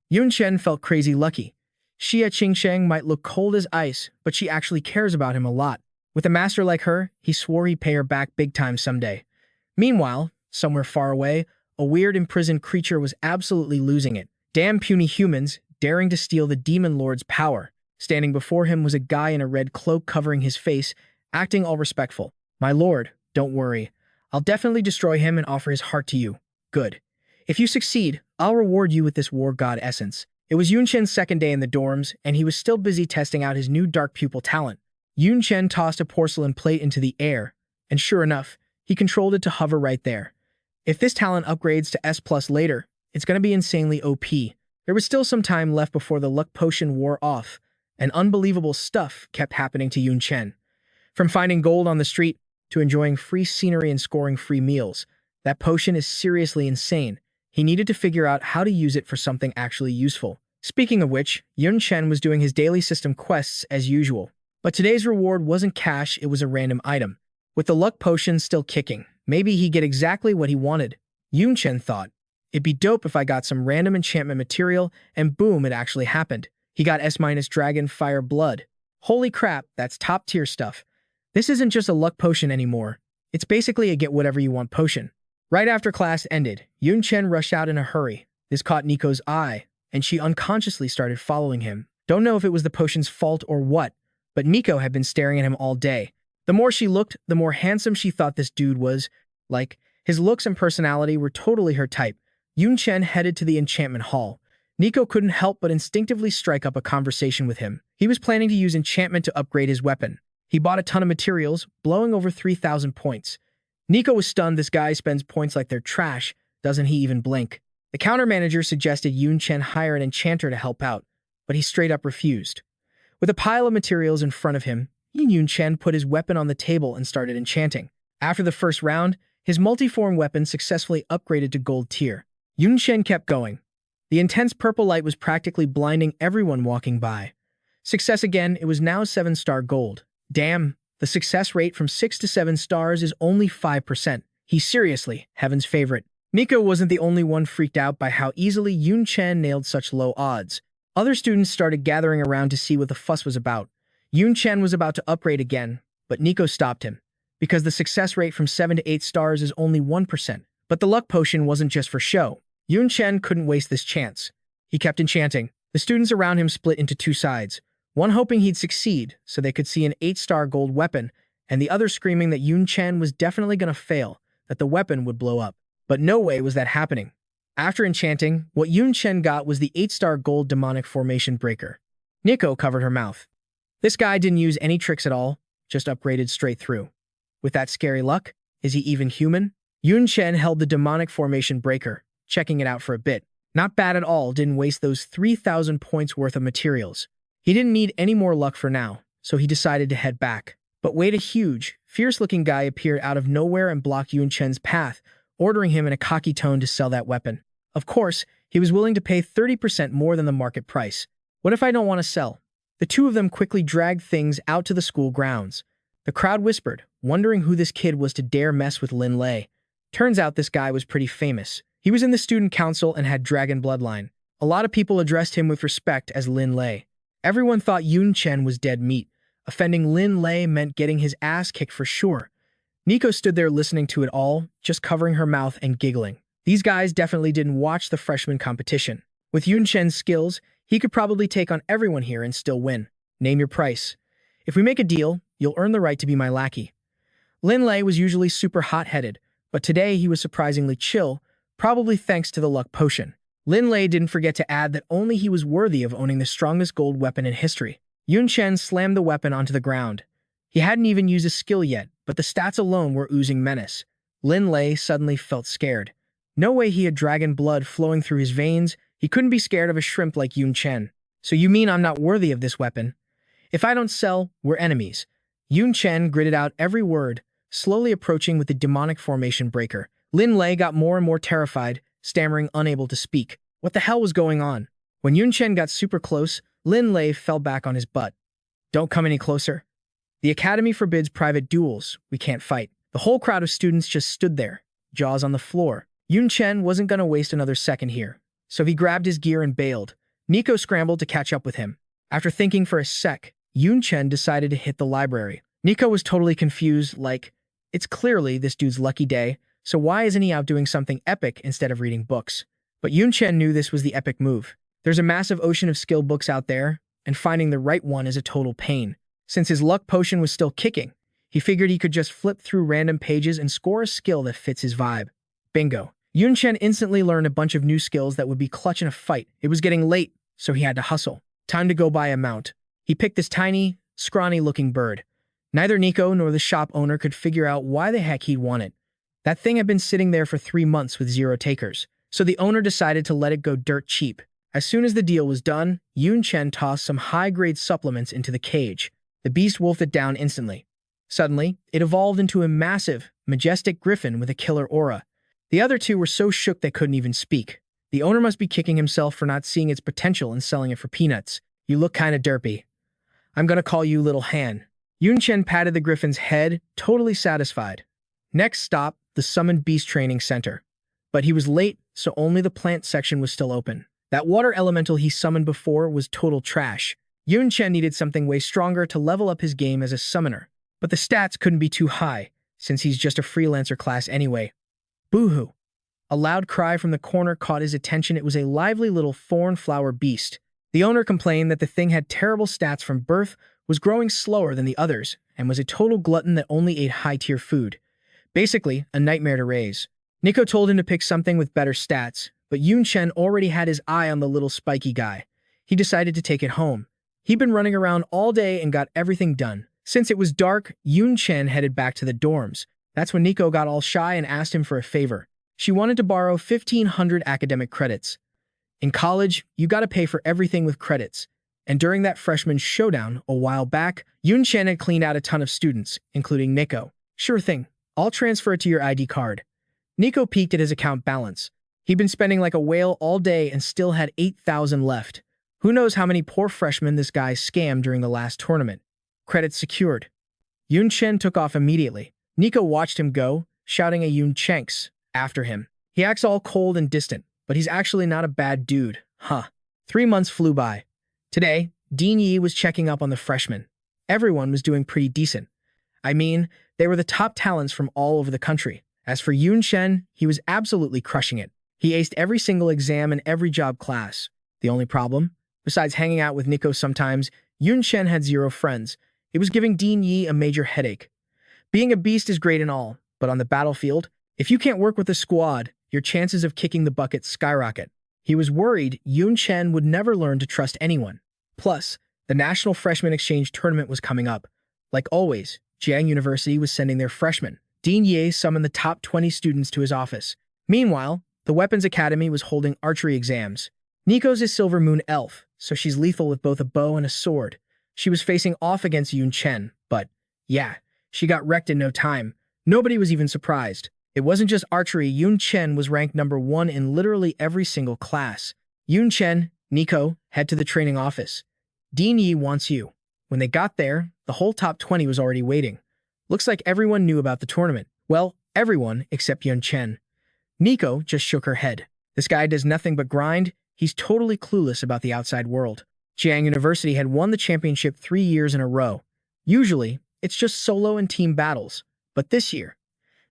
Yun Chen felt crazy lucky. Xia Qingsheng might look cold as ice, but she actually cares about him a lot. With a master like her, he swore he'd pay her back big time someday. Meanwhile, somewhere far away, a weird imprisoned creature was absolutely losing it. Damn puny humans, daring to steal the demon lord's power. Standing before him was a guy in a red cloak covering his face, acting all respectful. My lord, don't worry. I'll definitely destroy him and offer his heart to you. Good. If you succeed, I'll reward you with this war god essence. It was Yun Chen's second day in the dorms, and he was still busy testing out his new dark pupil talent. Yun Chen tossed a porcelain plate into the air, and sure enough, he controlled it to hover right there. If this talent upgrades to S+ later, it's going to be insanely OP. There was still some time left before the luck potion wore off, and unbelievable stuff kept happening to Yun Chen. From finding gold on the street to enjoying free scenery and scoring free meals, that potion is seriously insane. He needed to figure out how to use it for something actually useful. Speaking of which, Yun Chen was doing his daily system quests as usual. But today's reward wasn't cash, it was a random item. With the luck potion still kicking, maybe he'd get exactly what he wanted. Yun Chen thought, it'd be dope if I got some random enchantment material, and boom, it actually happened. He got S- Dragon Fire Blood. Holy crap, that's top tier stuff. This isn't just a luck potion anymore. It's basically a get whatever you want potion. Right after class ended, Yun Chen rushed out in a hurry. This caught Nico's eye, and she unconsciously started following him. Don't know if it was the potion's fault or what, but Nico had been staring at him all day. The more she looked, the more handsome she thought this dude was. Like, his looks and personality were totally her type. Yun Chen headed to the enchantment hall. Nico couldn't help but instinctively strike up a conversation with him. He was planning to use enchantment to upgrade his weapon. He bought a ton of materials, blowing over 3,000 points. Nico was stunned. This guy spends points like they're trash. Doesn't he even blink? The counter manager suggested Yun Chen hire an enchanter to help out, but he straight up refused. With a pile of materials in front of him, Yun Chen put his weapon on the table and started enchanting. After the first round, his multiform weapon successfully upgraded to gold tier. Yun Chen kept going. The intense purple light was practically blinding everyone walking by. Success again, it was now 7-star gold. Damn, the success rate from 6 to 7 stars is only 5%. He's seriously heaven's favorite. Nico wasn't the only one freaked out by how easily Yun Chen nailed such low odds. Other students started gathering around to see what the fuss was about. Yun Chen was about to upgrade again, but Nico stopped him, because the success rate from 7 to 8 stars is only 1%. But the luck potion wasn't just for show. Yun Chen couldn't waste this chance. He kept enchanting. The students around him split into two sides, one hoping he'd succeed so they could see an 8-star gold weapon, and the other screaming that Yun Chen was definitely going to fail, that the weapon would blow up. But no way was that happening. After enchanting, what Yun Chen got was the 8-star gold demonic formation breaker. Nico covered her mouth. This guy didn't use any tricks at all, just upgraded straight through. With that scary luck, is he even human? Yun Chen held the demonic formation breaker, checking it out for a bit. Not bad at all, didn't waste those 3,000 points worth of materials. He didn't need any more luck for now, so he decided to head back. But wait, a huge, fierce-looking guy appeared out of nowhere and blocked Yun Chen's path, ordering him in a cocky tone to sell that weapon. Of course, he was willing to pay 30% more than the market price. What if I don't want to sell? The two of them quickly dragged things out to the school grounds. The crowd whispered, wondering who this kid was to dare mess with Lin Lei. Turns out this guy was pretty famous. He was in the student council and had dragon bloodline. A lot of people addressed him with respect as Lin Lei. Everyone thought Yun Chen was dead meat. Offending Lin Lei meant getting his ass kicked for sure. Nico stood there listening to it all, just covering her mouth and giggling. These guys definitely didn't watch the freshman competition. With Yun Chen's skills, he could probably take on everyone here and still win. Name your price. If we make a deal, you'll earn the right to be my lackey. Lin Lei was usually super hot-headed, but today he was surprisingly chill, probably thanks to the luck potion. Lin Lei didn't forget to add that only he was worthy of owning the strongest gold weapon in history. Yun Chen slammed the weapon onto the ground. He hadn't even used a skill yet, but the stats alone were oozing menace. Lin Lei suddenly felt scared. No way he had dragon blood flowing through his veins. He couldn't be scared of a shrimp like Yun Chen. So you mean I'm not worthy of this weapon? If I don't sell, we're enemies. Yun Chen gritted out every word, slowly approaching with the demonic formation breaker. Lin Lei got more and more terrified, stammering, unable to speak. What the hell was going on? When Yun Chen got super close, Lin Lei fell back on his butt. Don't come any closer. The academy forbids private duels. We can't fight. The whole crowd of students just stood there, jaws on the floor. Yun Chen wasn't going to waste another second here, so he grabbed his gear and bailed. Nico scrambled to catch up with him. After thinking for a sec, Yun Chen decided to hit the library. Nico was totally confused, like, it's clearly this dude's lucky day, so why isn't he out doing something epic instead of reading books? But Yun Chen knew this was the epic move. There's a massive ocean of skill books out there, and finding the right one is a total pain. Since his luck potion was still kicking, he figured he could just flip through random pages and score a skill that fits his vibe. Bingo. Yun Chen instantly learned a bunch of new skills that would be clutch in a fight. It was getting late, so he had to hustle. Time to go buy a mount. He picked this tiny, scrawny-looking bird. Neither Nico nor the shop owner could figure out why the heck he'd want it. That thing had been sitting there for 3 months with 0 takers, so the owner decided to let it go dirt cheap. As soon as the deal was done, Yun Chen tossed some high-grade supplements into the cage. The beast wolfed it down instantly. Suddenly, it evolved into a massive, majestic griffin with a killer aura. The other two were so shook they couldn't even speak. The owner must be kicking himself for not seeing its potential and selling it for peanuts. You look kinda derpy. I'm gonna call you Little Han. Yun Chen patted the griffin's head, totally satisfied. Next stop, the Summoned Beast Training Center. But he was late, so only the plant section was still open. That water elemental he summoned before was total trash. Yun Chen needed something way stronger to level up his game as a summoner. But the stats couldn't be too high, since he's just a freelancer class anyway. Boo-hoo. A loud cry from the corner caught his attention. It was a lively little thorn-flower beast. The owner complained that the thing had terrible stats from birth, was growing slower than the others, and was a total glutton that only ate high-tier food. Basically, a nightmare to raise. Nico told him to pick something with better stats, but Yun Chen already had his eye on the little spiky guy. He decided to take it home. He'd been running around all day and got everything done. Since it was dark, Yun Chen headed back to the dorms. That's when Nico got all shy and asked him for a favor. She wanted to borrow 1,500 academic credits. In college, you gotta pay for everything with credits. And during that freshman showdown a while back, Yun Chen had cleaned out a ton of students, including Nico. Sure thing, I'll transfer it to your ID card. Nico peeked at his account balance. He'd been spending like a whale all day and still had 8,000 left. Who knows how many poor freshmen this guy scammed during the last tournament. Credits secured. Yun Chen took off immediately. Nico watched him go, shouting a Yun Chenks after him. He acts all cold and distant, but he's actually not a bad dude. Huh. 3 months flew by. Today, Dean Yi was checking up on the freshmen. Everyone was doing pretty decent. I mean, they were the top talents from all over the country. As for Yun Chen, he was absolutely crushing it. He aced every single exam and every job class. The only problem? Besides hanging out with Nico sometimes, Yun Chen had 0 friends. It was giving Dean Yi a major headache. Being a beast is great and all, but on the battlefield, if you can't work with a squad, your chances of kicking the bucket skyrocket. He was worried Yun Chen would never learn to trust anyone. Plus, the National Freshman Exchange Tournament was coming up. Like always, Jiang University was sending their freshmen. Dean Yi summoned the top 20 students to his office. Meanwhile, the Weapons Academy was holding archery exams. Nico's a Silver Moon elf, so she's lethal with both a bow and a sword. She was facing off against Yun Chen, but, yeah, she got wrecked in no time. Nobody was even surprised. It wasn't just archery. Yun Chen was ranked #1 in literally every single class. Yun Chen, Nico, head to the training office. Dean Yi wants you. When they got there, the whole top 20 was already waiting. Looks like everyone knew about the tournament. Well, everyone except Yun Chen. Nico just shook her head. This guy does nothing but grind. He's totally clueless about the outside world. Jiang University had won the championship 3 years in a row. Usually, it's just solo and team battles. But this year,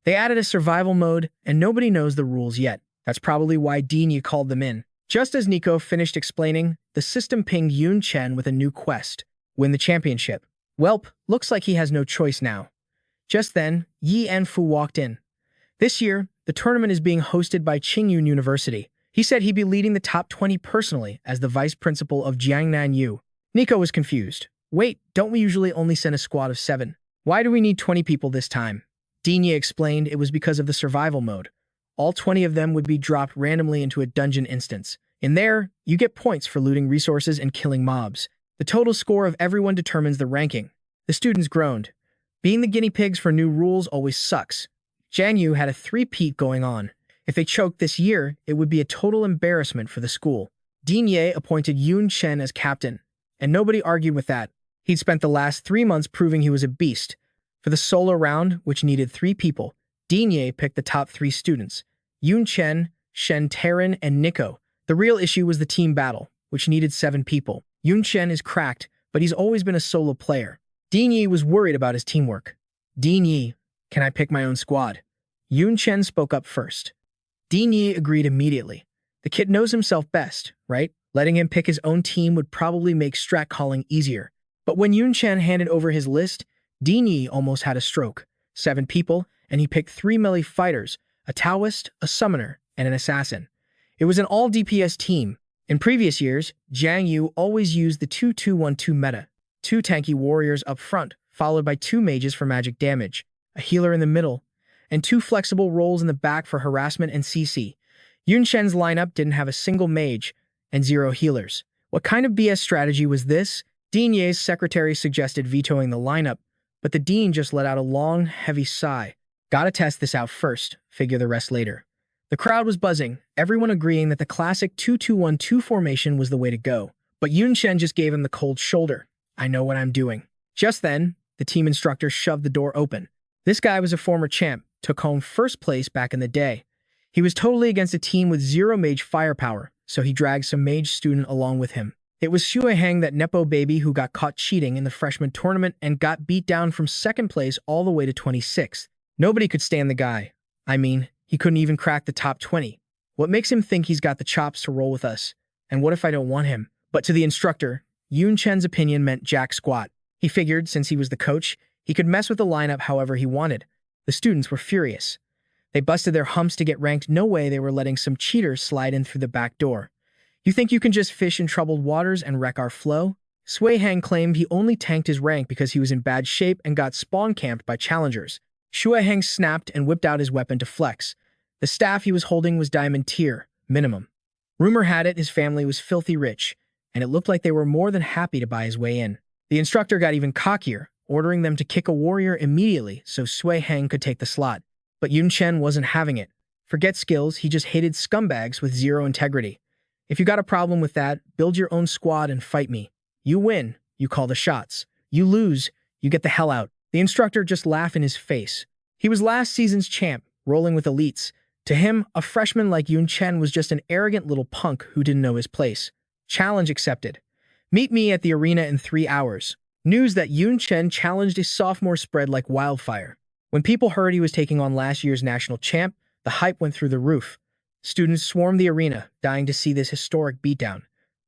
they added a survival mode, and nobody knows the rules yet. That's probably why Dean Yi called them in. Just as Nico finished explaining, the system pinged Yun Chen with a new quest. Win the championship. Welp, looks like he has no choice now. Just then, Yi Enfu walked in. This year, the tournament is being hosted by Qingyun University. He said he'd be leading the top 20 personally as the vice principal of Jiangnan U. Nico was confused. Wait, don't we usually only send a squad of 7? Why do we need 20 people this time? Dean Yi explained it was because of the survival mode. All 20 of them would be dropped randomly into a dungeon instance. In there, you get points for looting resources and killing mobs. The total score of everyone determines the ranking. The students groaned. Being the guinea pigs for new rules always sucks. Jiang Yu had a three-peat going on. If they choked this year, it would be a total embarrassment for the school. Dean Ye appointed Yun Chen as captain, and nobody argued with that. He'd spent the last 3 months proving he was a beast. For the solo round, which needed 3 people, Dean Ye picked the top 3 students, Yun Chen, Shen Taran, and Nico. The real issue was the team battle, which needed 7 people. Yun Chen is cracked, but he's always been a solo player. Dean Yi was worried about his teamwork. Dean Yi, can I pick my own squad? Yun Chen spoke up first. Dean Yi agreed immediately. The kid knows himself best, right? Letting him pick his own team would probably make strat calling easier. But when Yun Chen handed over his list, Dean Yi almost had a stroke. 7 people, and he picked 3 melee fighters, a Taoist, a summoner, and an assassin. It was an all DPS team. In previous years, Jiang Yu always used the 2-2-1-2 meta. 2 tanky warriors up front, followed by 2 mages for magic damage, a healer in the middle, and 2 flexible roles in the back for harassment and CC. Yun Chen's lineup didn't have a single mage and 0 healers. What kind of BS strategy was this? Dean Ye's secretary suggested vetoing the lineup, but the dean just let out a long, heavy sigh. Gotta test this out first, figure the rest later. The crowd was buzzing, everyone agreeing that the classic 2-2-1-2 formation was the way to go. But Yun Chen just gave him the cold shoulder. I know what I'm doing. Just then, the team instructor shoved the door open. This guy was a former champ, took home first place back in the day. He was totally against a team with 0 mage firepower, so he dragged some mage student along with him. It was Xue Heng, that Nepo baby who got caught cheating in the freshman tournament and got beat down from 2nd place all the way to 26th. Nobody could stand the guy. I mean, he couldn't even crack the top 20. What makes him think he's got the chops to roll with us? And what if I don't want him? But to the instructor, Yun Chen's opinion meant jack squat. He figured, since he was the coach, he could mess with the lineup however he wanted. The students were furious. They busted their humps to get ranked. No way they were letting some cheaters slide in through the back door. You think you can just fish in troubled waters and wreck our flow? Xue Heng claimed he only tanked his rank because he was in bad shape and got spawn-camped by challengers. Xue Heng snapped and whipped out his weapon to flex. The staff he was holding was diamond tier, minimum. Rumor had it his family was filthy rich, and it looked like they were more than happy to buy his way in. The instructor got even cockier, ordering them to kick a warrior immediately so Xue Heng could take the slot. But Yun Chen wasn't having it. Forget skills, he just hated scumbags with 0 integrity. If you got a problem with that, build your own squad and fight me. You win, you call the shots. You lose, you get the hell out. The instructor just laughed in his face. He was last season's champ, rolling with elites. To him, a freshman like Yun Chen was just an arrogant little punk who didn't know his place. Challenge accepted. Meet me at the arena in 3 hours. News that Yun Chen challenged a sophomore spread like wildfire. When people heard he was taking on last year's national champ, the hype went through the roof. Students swarmed the arena, dying to see this historic beatdown.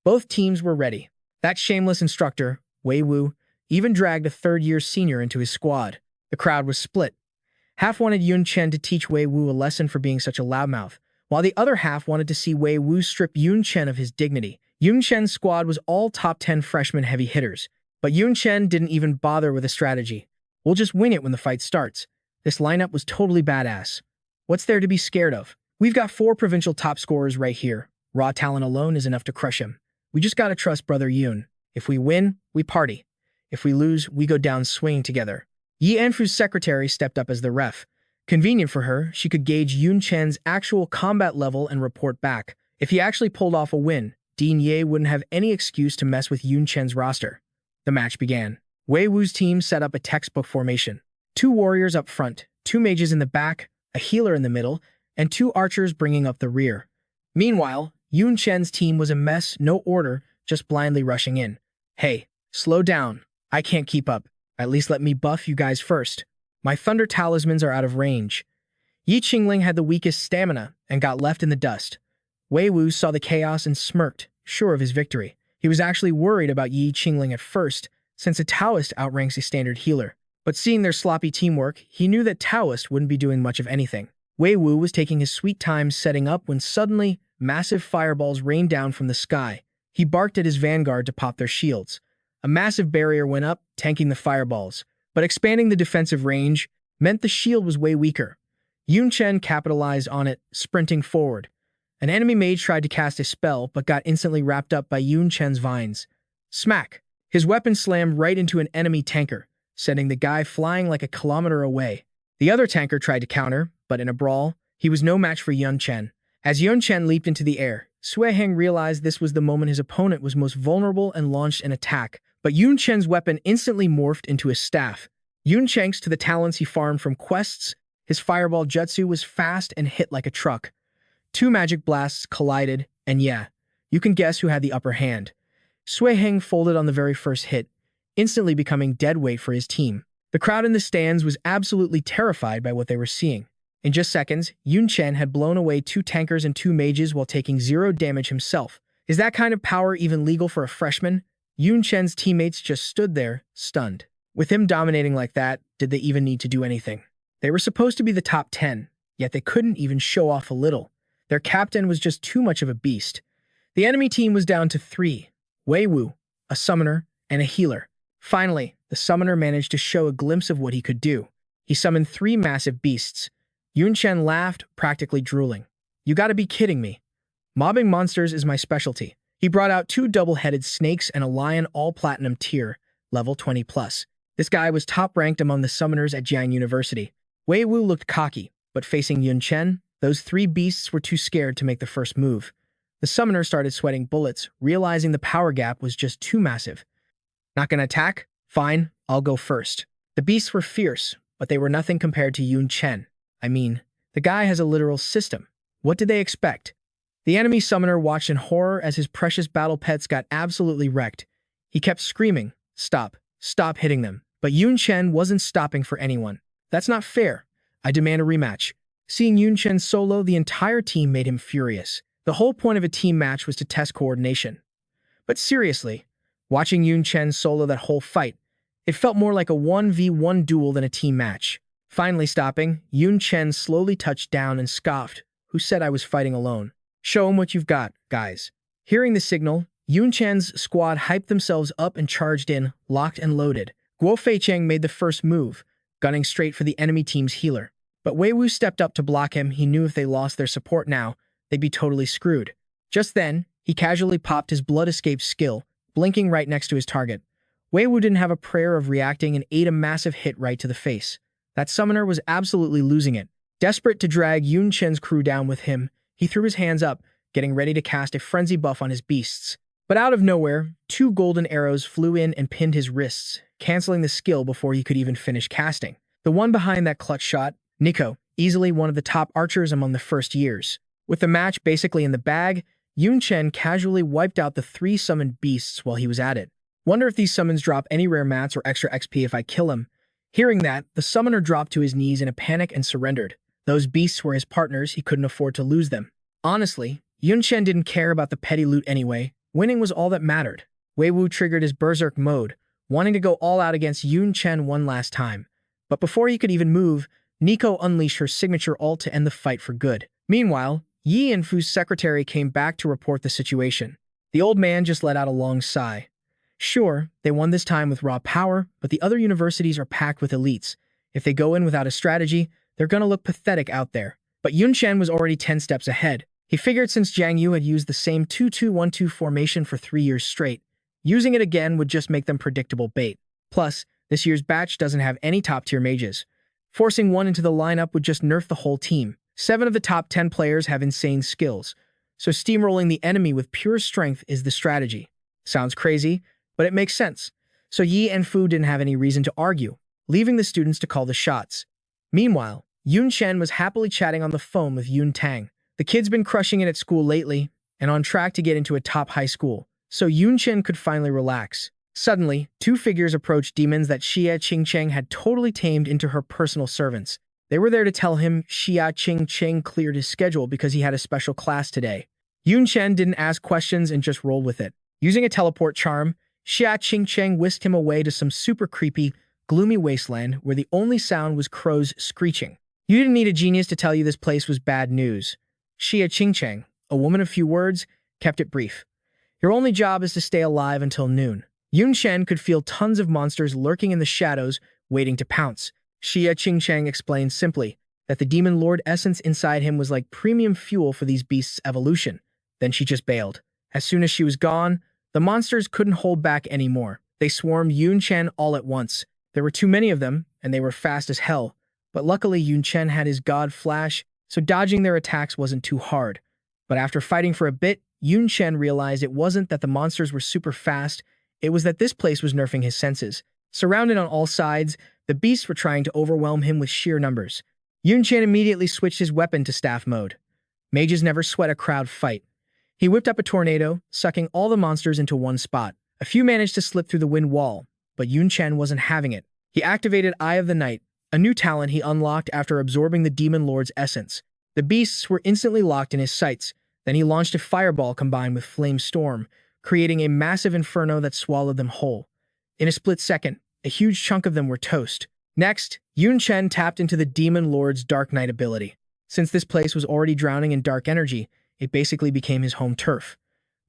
Both teams were ready. That shameless instructor, Wei Wu, even dragged a 3rd-year senior into his squad. The crowd was split. Half wanted Yun Chen to teach Wei Wu a lesson for being such a loudmouth, while the other half wanted to see Wei Wu strip Yun Chen of his dignity. Yun Chen's squad was all top 10 freshman heavy hitters, but Yun Chen didn't even bother with a strategy. We'll just wing it when the fight starts. This lineup was totally badass. What's there to be scared of? We've got 4 provincial top scorers right here. Raw talent alone is enough to crush him. We just gotta trust brother Yun. If we win, we party. If we lose, we go down swinging together. Yi Anfu's secretary stepped up as the ref. Convenient for her, she could gauge Yun Chen's actual combat level and report back. If he actually pulled off a win, Dean Ye wouldn't have any excuse to mess with Yun Chen's roster. The match began. Wei Wu's team set up a textbook formation. 2 warriors up front, 2 mages in the back, a healer in the middle, and 2 archers bringing up the rear. Meanwhile, Yun Chen's team was a mess, no order, just blindly rushing in. Hey, slow down. I can't keep up. At least let me buff you guys first. My thunder talismans are out of range. Yi Qingling had the weakest stamina and got left in the dust. Wei Wu saw the chaos and smirked, sure of his victory. He was actually worried about Yi Qingling at first, since a Taoist outranks a standard healer. But seeing their sloppy teamwork, he knew that Taoist wouldn't be doing much of anything. Wei Wu was taking his sweet time setting up when suddenly, massive fireballs rained down from the sky. He barked at his vanguard to pop their shields. A massive barrier went up, tanking the fireballs. But expanding the defensive range meant the shield was way weaker. Yun Chen capitalized on it, sprinting forward. An enemy mage tried to cast a spell, but got instantly wrapped up by Yun Chen's vines. Smack! His weapon slammed right into an enemy tanker, sending the guy flying like a kilometer away. The other tanker tried to counter, but in a brawl, he was no match for Yun Chen. As Yun Chen leaped into the air, Xue Heng realized this was the moment his opponent was most vulnerable and launched an attack, but Yun Chen's weapon instantly morphed into a staff. Yun Chen's to the talents he farmed from quests, his fireball jutsu was fast and hit like a truck. 2 magic blasts collided, and yeah, you can guess who had the upper hand. Sui Heng folded on the very first hit, instantly becoming dead weight for his team. The crowd in the stands was absolutely terrified by what they were seeing. In just seconds, Yun Chen had blown away 2 tankers and 2 mages while taking 0 damage himself. Is that kind of power even legal for a freshman? Yun Chen's teammates just stood there, stunned. With him dominating like that, did they even need to do anything? They were supposed to be the top 10, yet they couldn't even show off a little. Their captain was just too much of a beast. The enemy team was down to 3, Wei Wu, a summoner, and a healer. Finally, the summoner managed to show a glimpse of what he could do. He summoned 3 massive beasts. Yun Chen laughed, practically drooling. You gotta be kidding me. Mobbing monsters is my specialty. He brought out 2 double-headed snakes and a lion all platinum tier, level 20+. This guy was top-ranked among the summoners at Jiang University. Wei Wu looked cocky, but facing Yun Chen, those 3 beasts were too scared to make the first move. The summoner started sweating bullets, realizing the power gap was just too massive. Not gonna attack? Fine, I'll go first. The beasts were fierce, but they were nothing compared to Yun Chen. I mean, the guy has a literal system. What did they expect? The enemy summoner watched in horror as his precious battle pets got absolutely wrecked. He kept screaming, "Stop, stop hitting them." But Yun Chen wasn't stopping for anyone. That's not fair. I demand a rematch. Seeing Yun Chen solo the entire team made him furious. The whole point of a team match was to test coordination. But seriously, watching Yun Chen solo that whole fight, it felt more like a 1v1 duel than a team match. Finally stopping, Yun Chen slowly touched down and scoffed. Who said I was fighting alone? Show him what you've got, guys. Hearing the signal, Yun Chen's squad hyped themselves up and charged in, locked and loaded. Guo Feicheng made the first move, gunning straight for the enemy team's healer. But Wei Wu stepped up to block him. He knew if they lost their support now, they'd be totally screwed. Just then, he casually popped his blood escape skill, blinking right next to his target. Wei Wu didn't have a prayer of reacting and ate a massive hit right to the face. That summoner was absolutely losing it. Desperate to drag Yun Chen's crew down with him, he threw his hands up, getting ready to cast a frenzy buff on his beasts. But out of nowhere, 2 golden arrows flew in and pinned his wrists, canceling the skill before he could even finish casting. The one behind that clutch shot, Nico, easily one of the top archers among the first years. With the match basically in the bag, Yun Chen casually wiped out the 3 summoned beasts while he was at it. Wonder if these summons drop any rare mats or extra XP if I kill him. Hearing that, the summoner dropped to his knees in a panic and surrendered. Those beasts were his partners, he couldn't afford to lose them. Honestly, Yun Chen didn't care about the petty loot anyway. Winning was all that mattered. Wei Wu triggered his berserk mode, wanting to go all out against Yun Chen one last time. But before he could even move, Nico unleashed her signature ult to end the fight for good. Meanwhile, Yi and Fu's secretary came back to report the situation. The old man just let out a long sigh. Sure, they won this time with raw power, but the other universities are packed with elites. If they go in without a strategy, they're gonna look pathetic out there. But Yun Chen was already 10 steps ahead. He figured since Jiang Yu had used the same 2-2-1-2 formation for 3 years straight, using it again would just make them predictable bait. Plus, this year's batch doesn't have any top-tier mages. Forcing one into the lineup would just nerf the whole team. 7 of the top 10 players have insane skills, so steamrolling the enemy with pure strength is the strategy. Sounds crazy, but it makes sense. So Yi and Fu didn't have any reason to argue, leaving the students to call the shots. Meanwhile, Yun Chen was happily chatting on the phone with Yun Tang. The kid's been crushing it at school lately, and on track to get into a top high school, so Yun Chen could finally relax. Suddenly, 2 figures approached demons that Xia Qingcheng had totally tamed into her personal servants. They were there to tell him Xia Qingcheng cleared his schedule because he had a special class today. Yun Chen didn't ask questions and just rolled with it. Using a teleport charm, Xia Qingcheng whisked him away to some super creepy, gloomy wasteland where the only sound was crows screeching. You didn't need a genius to tell you this place was bad news. Xia Qingcheng, a woman of few words, kept it brief. Your only job is to stay alive until noon. Yun Chen could feel tons of monsters lurking in the shadows, waiting to pounce. Xia Qingcheng explained simply that the demon lord essence inside him was like premium fuel for these beasts' evolution. Then she just bailed. As soon as she was gone, the monsters couldn't hold back anymore. They swarmed Yun Chen all at once. There were too many of them, and they were fast as hell. But luckily Yun Chen had his god flash, so dodging their attacks wasn't too hard. But after fighting for a bit, Yun Chen realized it wasn't that the monsters were super fast, it was that this place was nerfing his senses. Surrounded on all sides, the beasts were trying to overwhelm him with sheer numbers. Yun Chen immediately switched his weapon to staff mode. Mages never sweat a crowd fight. He whipped up a tornado, sucking all the monsters into one spot. A few managed to slip through the wind wall, but Yun Chen wasn't having it. He activated Eye of the Night, a new talent he unlocked after absorbing the Demon Lord's essence. The beasts were instantly locked in his sights. Then he launched a fireball combined with Flame Storm, creating a massive inferno that swallowed them whole. In a split second, a huge chunk of them were toast. Next, Yun Chen tapped into the Demon Lord's Dark Knight ability. Since this place was already drowning in dark energy, it basically became his home turf.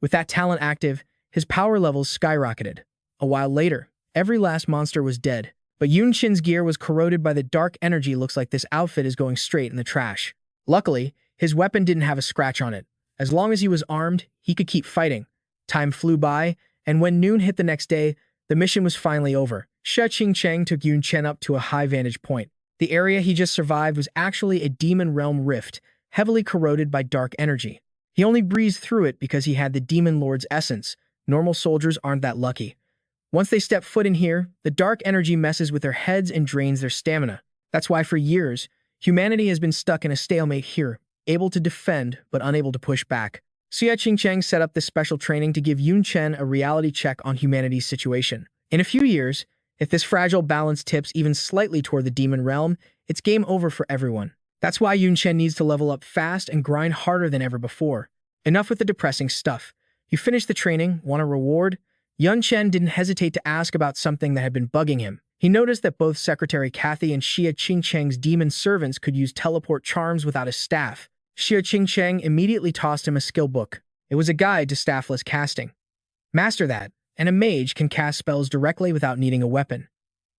With that talent active, his power levels skyrocketed. A while later, every last monster was dead, but Yun Chen's gear was corroded by the dark energy. Looks like this outfit is going straight in the trash. Luckily, his weapon didn't have a scratch on it. As long as he was armed, he could keep fighting. Time flew by, and when noon hit the next day, the mission was finally over. Shi Qingcheng took Yun Chen up to a high vantage point. The area he just survived was actually a demon realm rift, heavily corroded by dark energy. He only breezed through it because he had the Demon Lord's essence. Normal soldiers aren't that lucky. Once they step foot in here, the dark energy messes with their heads and drains their stamina. That's why for years, humanity has been stuck in a stalemate here, able to defend but unable to push back. Shi Qingcheng set up this special training to give Yun Chen a reality check on humanity's situation. In a few years, if this fragile balance tips even slightly toward the demon realm, it's game over for everyone. That's why Yun Chen needs to level up fast and grind harder than ever before. Enough with the depressing stuff. You finished the training, want a reward? Yun Chen didn't hesitate to ask about something that had been bugging him. He noticed that both Secretary Kathy and Shi Qingcheng's demon servants could use teleport charms without a staff. Shi Qingcheng immediately tossed him a skill book. It was a guide to staffless casting. Master that, and a mage can cast spells directly without needing a weapon.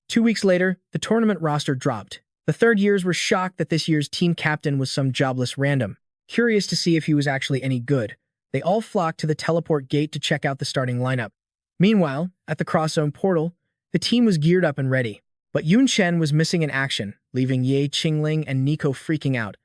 2 weeks later, the tournament roster dropped. The third years were shocked that this year's team captain was some jobless random. Curious to see if he was actually any good, they all flocked to the teleport gate to check out the starting lineup. Meanwhile, at the cross-zone portal, the team was geared up and ready. But Yun Chen was missing in action, leaving Ye Qingling and Nico freaking out.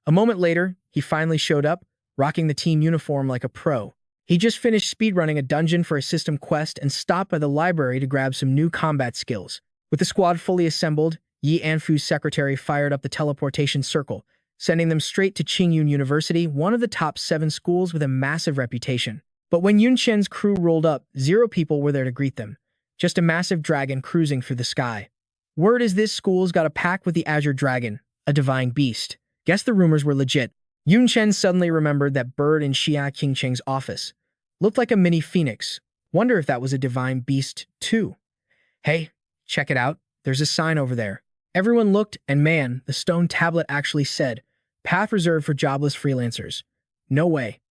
A moment later, he finally showed up, rocking the team uniform like a pro. He just finished speedrunning a dungeon for a system quest and stopped by the library to grab some new combat skills. With the squad fully assembled, Yi Anfu's secretary fired up the teleportation circle, sending them straight to Qingyun University, one of the top 7 schools with a massive reputation. But when Yun Chen's crew rolled up, 0 people were there to greet them. Just a massive dragon cruising through the sky. Word is this school's got a pact with the Azure Dragon, a divine beast. Guess the rumors were legit. Yun Chen suddenly remembered that bird in Shi Qingcheng's office. Looked like a mini phoenix. Wonder if that was a divine beast, too. Hey, check it out. There's a sign over there. Everyone looked, and man, the stone tablet actually said, "Path reserved for jobless freelancers." No way.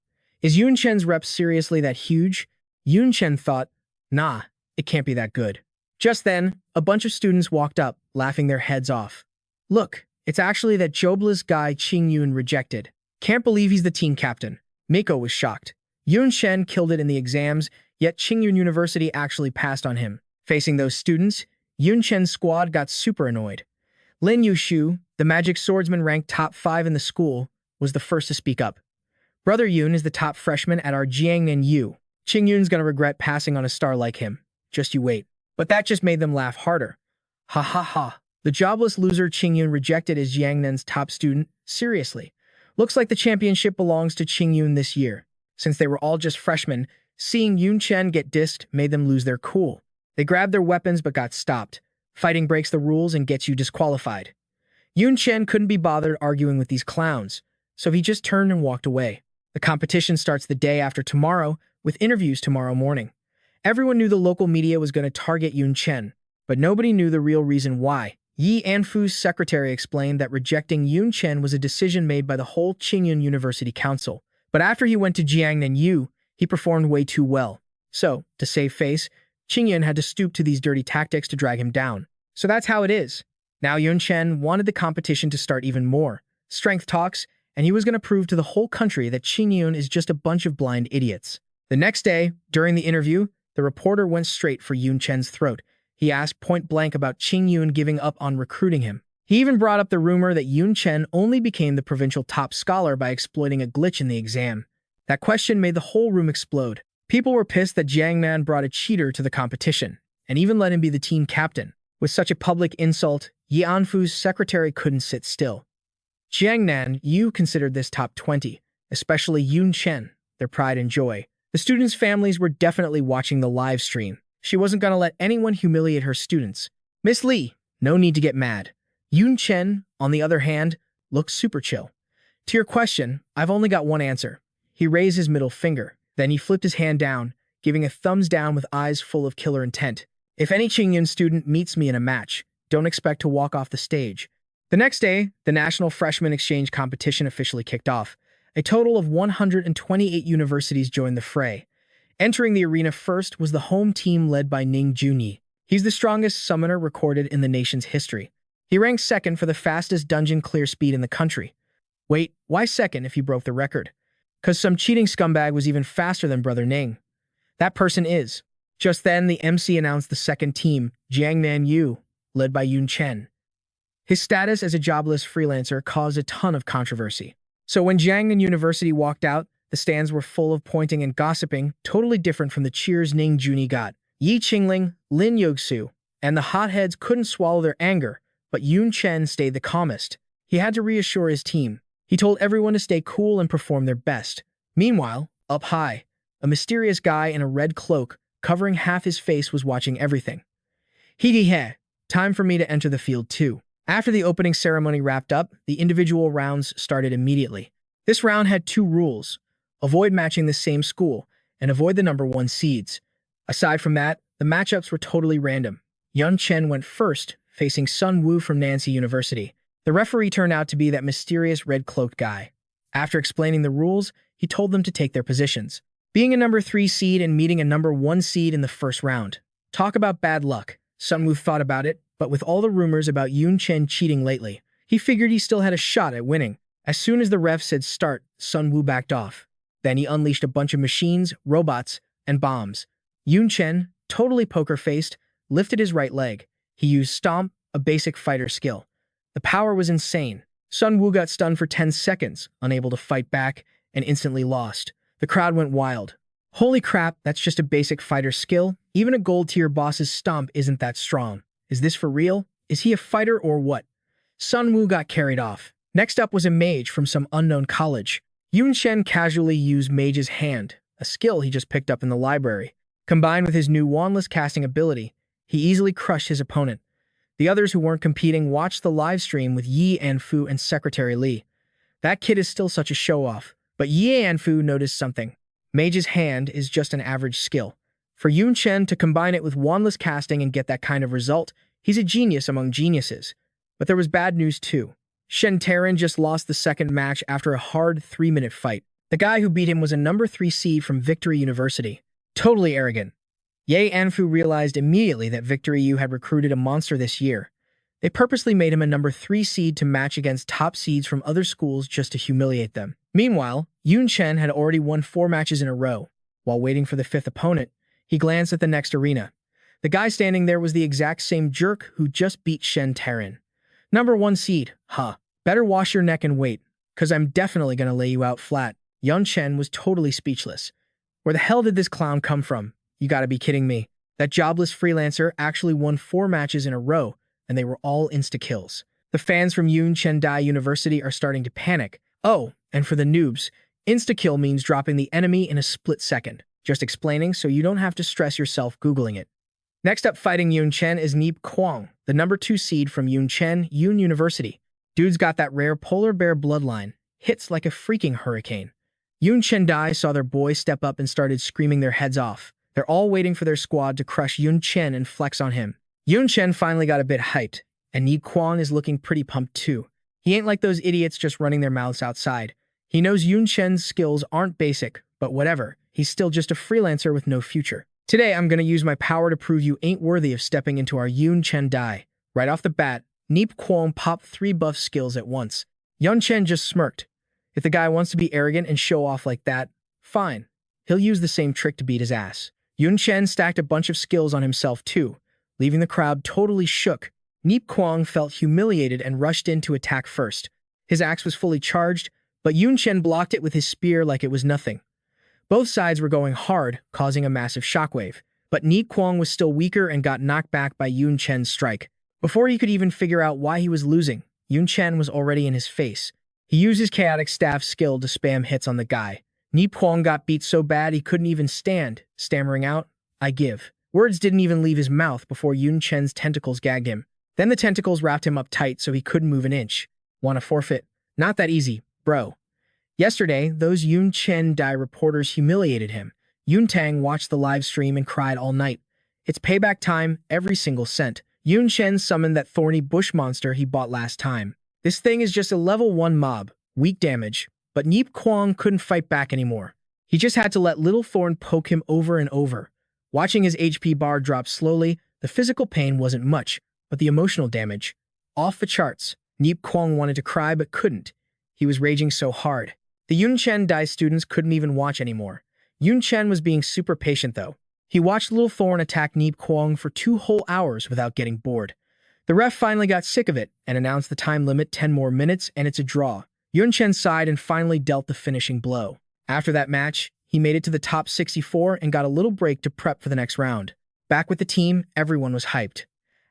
Is Yun Chen's rep seriously that huge? Yun Chen thought, nah, it can't be that good. Just then, a bunch of students walked up, laughing their heads off. Look, it's actually that jobless guy Qingyun rejected. Can't believe he's the team captain. Miko was shocked. Yun Chen killed it in the exams, yet Qingyun University actually passed on him. Facing those students, Yun Chen's squad got super annoyed. Lin Yushu, the magic swordsman ranked top 5 in the school, was the first to speak up. Brother Yun is the top freshman at our Jiangnan U. Qingyun's gonna regret passing on a star like him. Just you wait. But that just made them laugh harder. Ha ha ha. The jobless loser Qingyun rejected as Jiangnan's top student? Seriously. Looks like the championship belongs to Qingyun this year. Since they were all just freshmen, seeing Yun Chen get dissed made them lose their cool. They grabbed their weapons but got stopped. Fighting breaks the rules and gets you disqualified. Yun Chen couldn't be bothered arguing with these clowns, so he just turned and walked away. The competition starts the day after tomorrow, with interviews tomorrow morning. Everyone knew the local media was going to target Yun Chen, but nobody knew the real reason why. Yi Anfu's secretary explained that rejecting Yun Chen was a decision made by the whole Qingyun University Council. But after he went to Jiangnan U, he performed way too well. So, to save face, Qingyun had to stoop to these dirty tactics to drag him down. So that's how it is. Now Yun Chen wanted the competition to start even more. Strength talks, and he was going to prove to the whole country that Qingyun is just a bunch of blind idiots. The next day, during the interview, the reporter went straight for Yun Chen's throat. He asked point blank about Qingyun giving up on recruiting him. He even brought up the rumor that Yun Chen only became the provincial top scholar by exploiting a glitch in the exam. That question made the whole room explode. People were pissed that Jiangnan brought a cheater to the competition, and even let him be the team captain. With such a public insult, Yi Anfu's secretary couldn't sit still. Jiangnan Yu considered this top 20, especially Yun Chen, their their pride and joy. The students' families were definitely watching the live stream. She wasn't going to let anyone humiliate her students. Miss Lee, no need to get mad. Yun Chen, on the other hand, looked super chill. To your question, I've only got one answer. He raised his middle finger. Then he flipped his hand down, giving a thumbs down with eyes full of killer intent. If any Qingyun student meets me in a match, don't expect to walk off the stage. The next day, the National Freshman Exchange Competition officially kicked off. A total of 128 universities joined the fray. Entering the arena first was the home team led by Ning Junyi. He's the strongest summoner recorded in the nation's history. He ranked second for the fastest dungeon clear speed in the country. Wait, why second if he broke the record? 'Cause some cheating scumbag was even faster than Brother Ning. That person is. Just then, the MC announced the second team, Jiangnan Yu, led by Yun Chen. His status as a jobless freelancer caused a ton of controversy. So when Jiangnan University walked out, the stands were full of pointing and gossiping, totally different from the cheers Ning Junyi got. Yi Qingling, Lin Yogsu, and the hotheads couldn't swallow their anger, but Yun Chen stayed the calmest. He had to reassure his team. He told everyone to stay cool and perform their best. Meanwhile, up high, a mysterious guy in a red cloak, covering half his face, was watching everything. He, time for me to enter the field too. After the opening ceremony wrapped up, the individual rounds started immediately. This round had two rules: avoid matching the same school, and avoid the number 1 seeds. Aside from that, the matchups were totally random. Yun Chen went first, facing Sun Wu from Nancy University. The referee turned out to be that mysterious red-cloaked guy. After explaining the rules, he told them to take their positions. Being a number 3 seed and meeting a number 1 seed in the first round. Talk about bad luck. Sun Wu thought about it, but with all the rumors about Yun Chen cheating lately, he figured he still had a shot at winning. As soon as the ref said start, Sun Wu backed off. Then he unleashed a bunch of machines, robots, and bombs. Yun Chen, totally poker-faced, lifted his right leg. He used Stomp, a basic fighter skill. The power was insane. Sun Wu got stunned for 10 seconds, unable to fight back, and instantly lost. The crowd went wild. Holy crap, that's just a basic fighter skill? Even a gold-tier boss's Stomp isn't that strong. Is this for real? Is he a fighter or what? Sun Wu got carried off. Next up was a mage from some unknown college. Yun Chen casually used Mage's Hand, a skill he just picked up in the library. Combined with his new wandless casting ability, he easily crushed his opponent. The others who weren't competing watched the live stream with Yi Anfu and Secretary Li. That kid is still such a show-off. But Yi Anfu noticed something. Mage's Hand is just an average skill. For Yun Chen to combine it with wandless casting and get that kind of result, he's a genius among geniuses. But there was bad news too. Shen Taran just lost the second match after a hard 3-minute fight. The guy who beat him was a number 3 seed from Victory University. Totally arrogant. Ye Anfu realized immediately that Victory U had recruited a monster this year. They purposely made him a number 3 seed to match against top seeds from other schools just to humiliate them. Meanwhile, Yun Chen had already won 4 matches in a row. While waiting for the 5th opponent, he glanced at the next arena. The guy standing there was the exact same jerk who just beat Shen Taran. Number 1 seed, huh? Better wash your neck and wait, 'cause I'm definitely gonna lay you out flat. Yun Chen was totally speechless. Where the hell did this clown come from? You gotta be kidding me. That jobless freelancer actually won 4 matches in a row, and they were all insta-kills. The fans from Yun Chen Dai University are starting to panic. Oh, and for the noobs, insta-kill means dropping the enemy in a split second. Just explaining so you don't have to stress yourself Googling it. Next up fighting Yun Chen is Neep Kwong, the number 2 seed from Yun Chen Yun University. Dude's got that rare polar bear bloodline. Hits like a freaking hurricane. Yun Chen Dai saw their boy step up and started screaming their heads off. They're all waiting for their squad to crush Yun Chen and flex on him. Yun Chen finally got a bit hyped, and Neep Kwong is looking pretty pumped too. He ain't like those idiots just running their mouths outside. He knows Yun Chen's skills aren't basic, but whatever. He's still just a freelancer with no future. Today, I'm gonna use my power to prove you ain't worthy of stepping into our Yun Chen Dai. Right off the bat, Neep Kwong popped 3 buff skills at once. Yun Chen just smirked. If the guy wants to be arrogant and show off like that, fine. He'll use the same trick to beat his ass. Yun Chen stacked a bunch of skills on himself too, leaving the crowd totally shook. Neep Kwong felt humiliated and rushed in to attack first. His axe was fully charged, but Yun Chen blocked it with his spear like it was nothing. Both sides were going hard, causing a massive shockwave, but Neep Kwong was still weaker and got knocked back by Yun Chen's strike. Before he could even figure out why he was losing, Yun Chen was already in his face. He used his chaotic staff skill to spam hits on the guy. Ni Puang got beat so bad he couldn't even stand, stammering out, "I give." Words didn't even leave his mouth before Yun Chen's tentacles gagged him. Then the tentacles wrapped him up tight so he couldn't move an inch. Want to forfeit? Not that easy, bro. Yesterday, those Yun Chen Dai reporters humiliated him. Yun Tang watched the live stream and cried all night. It's payback time, every single cent. Yun Chen summoned that thorny bush monster he bought last time. This thing is just a level 1 mob, weak damage, but Ni Puang couldn't fight back anymore. He just had to let Little Thorn poke him over and over. Watching his HP bar drop slowly, the physical pain wasn't much, but the emotional damage, off the charts. Ni Puang wanted to cry but couldn't. He was raging so hard. The Yun Chen Dai students couldn't even watch anymore. Yun Chen was being super patient though. He watched Little Thorn attack Ni Puang for 2 whole hours without getting bored. The ref finally got sick of it and announced the time limit 10 more minutes and it's a draw. Yun Chen sighed and finally dealt the finishing blow. After that match, he made it to the top 64 and got a little break to prep for the next round. Back with the team, everyone was hyped.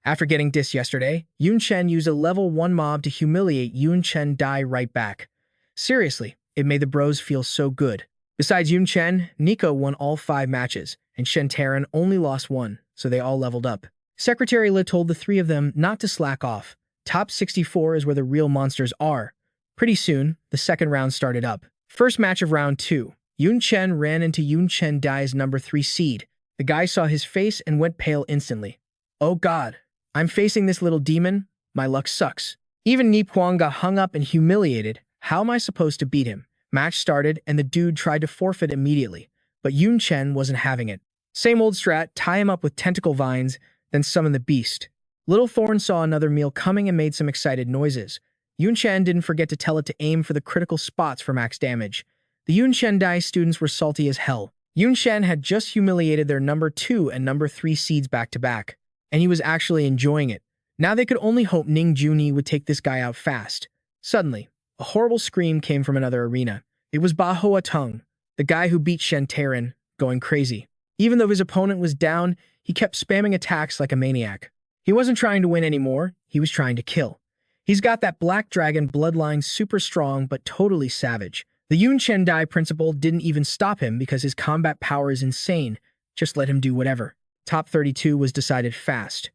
After getting dissed yesterday, Yun Chen used a level 1 mob to humiliate Yun Chen Dai right back. Seriously, it made the bros feel so good. Besides Yun Chen, Nico won all 5 matches, and Shen Taran only lost 1, so they all leveled up. Secretary Li told the 3 of them not to slack off. Top 64 is where the real monsters are. Pretty soon, the second round started up. First match of round 2. Yun Chen ran into Yun Chen Dai's number 3 seed. The guy saw his face and went pale instantly. Oh god, I'm facing this little demon? My luck sucks. Even Ni Puang got hung up and humiliated. How am I supposed to beat him? Match started and the dude tried to forfeit immediately, but Yun Chen wasn't having it. Same old strat, tie him up with tentacle vines, then summon the beast. Little Thorn saw another meal coming and made some excited noises. Yun Chen didn't forget to tell it to aim for the critical spots for max damage. The Yun Chen Dai students were salty as hell. Yun Chen had just humiliated their number 2 and number 3 seeds back to back, and he was actually enjoying it. Now they could only hope Ning Juni would take this guy out fast. Suddenly, a horrible scream came from another arena. It was Ba Hoa Tung, the guy who beat Shen Taran, going crazy. Even though his opponent was down, he kept spamming attacks like a maniac. He wasn't trying to win anymore, he was trying to kill. He's got that Black Dragon bloodline super strong but totally savage. The Yun Chen Dai principle didn't even stop him because his combat power is insane. Just let him do whatever. Top 32 was decided fast.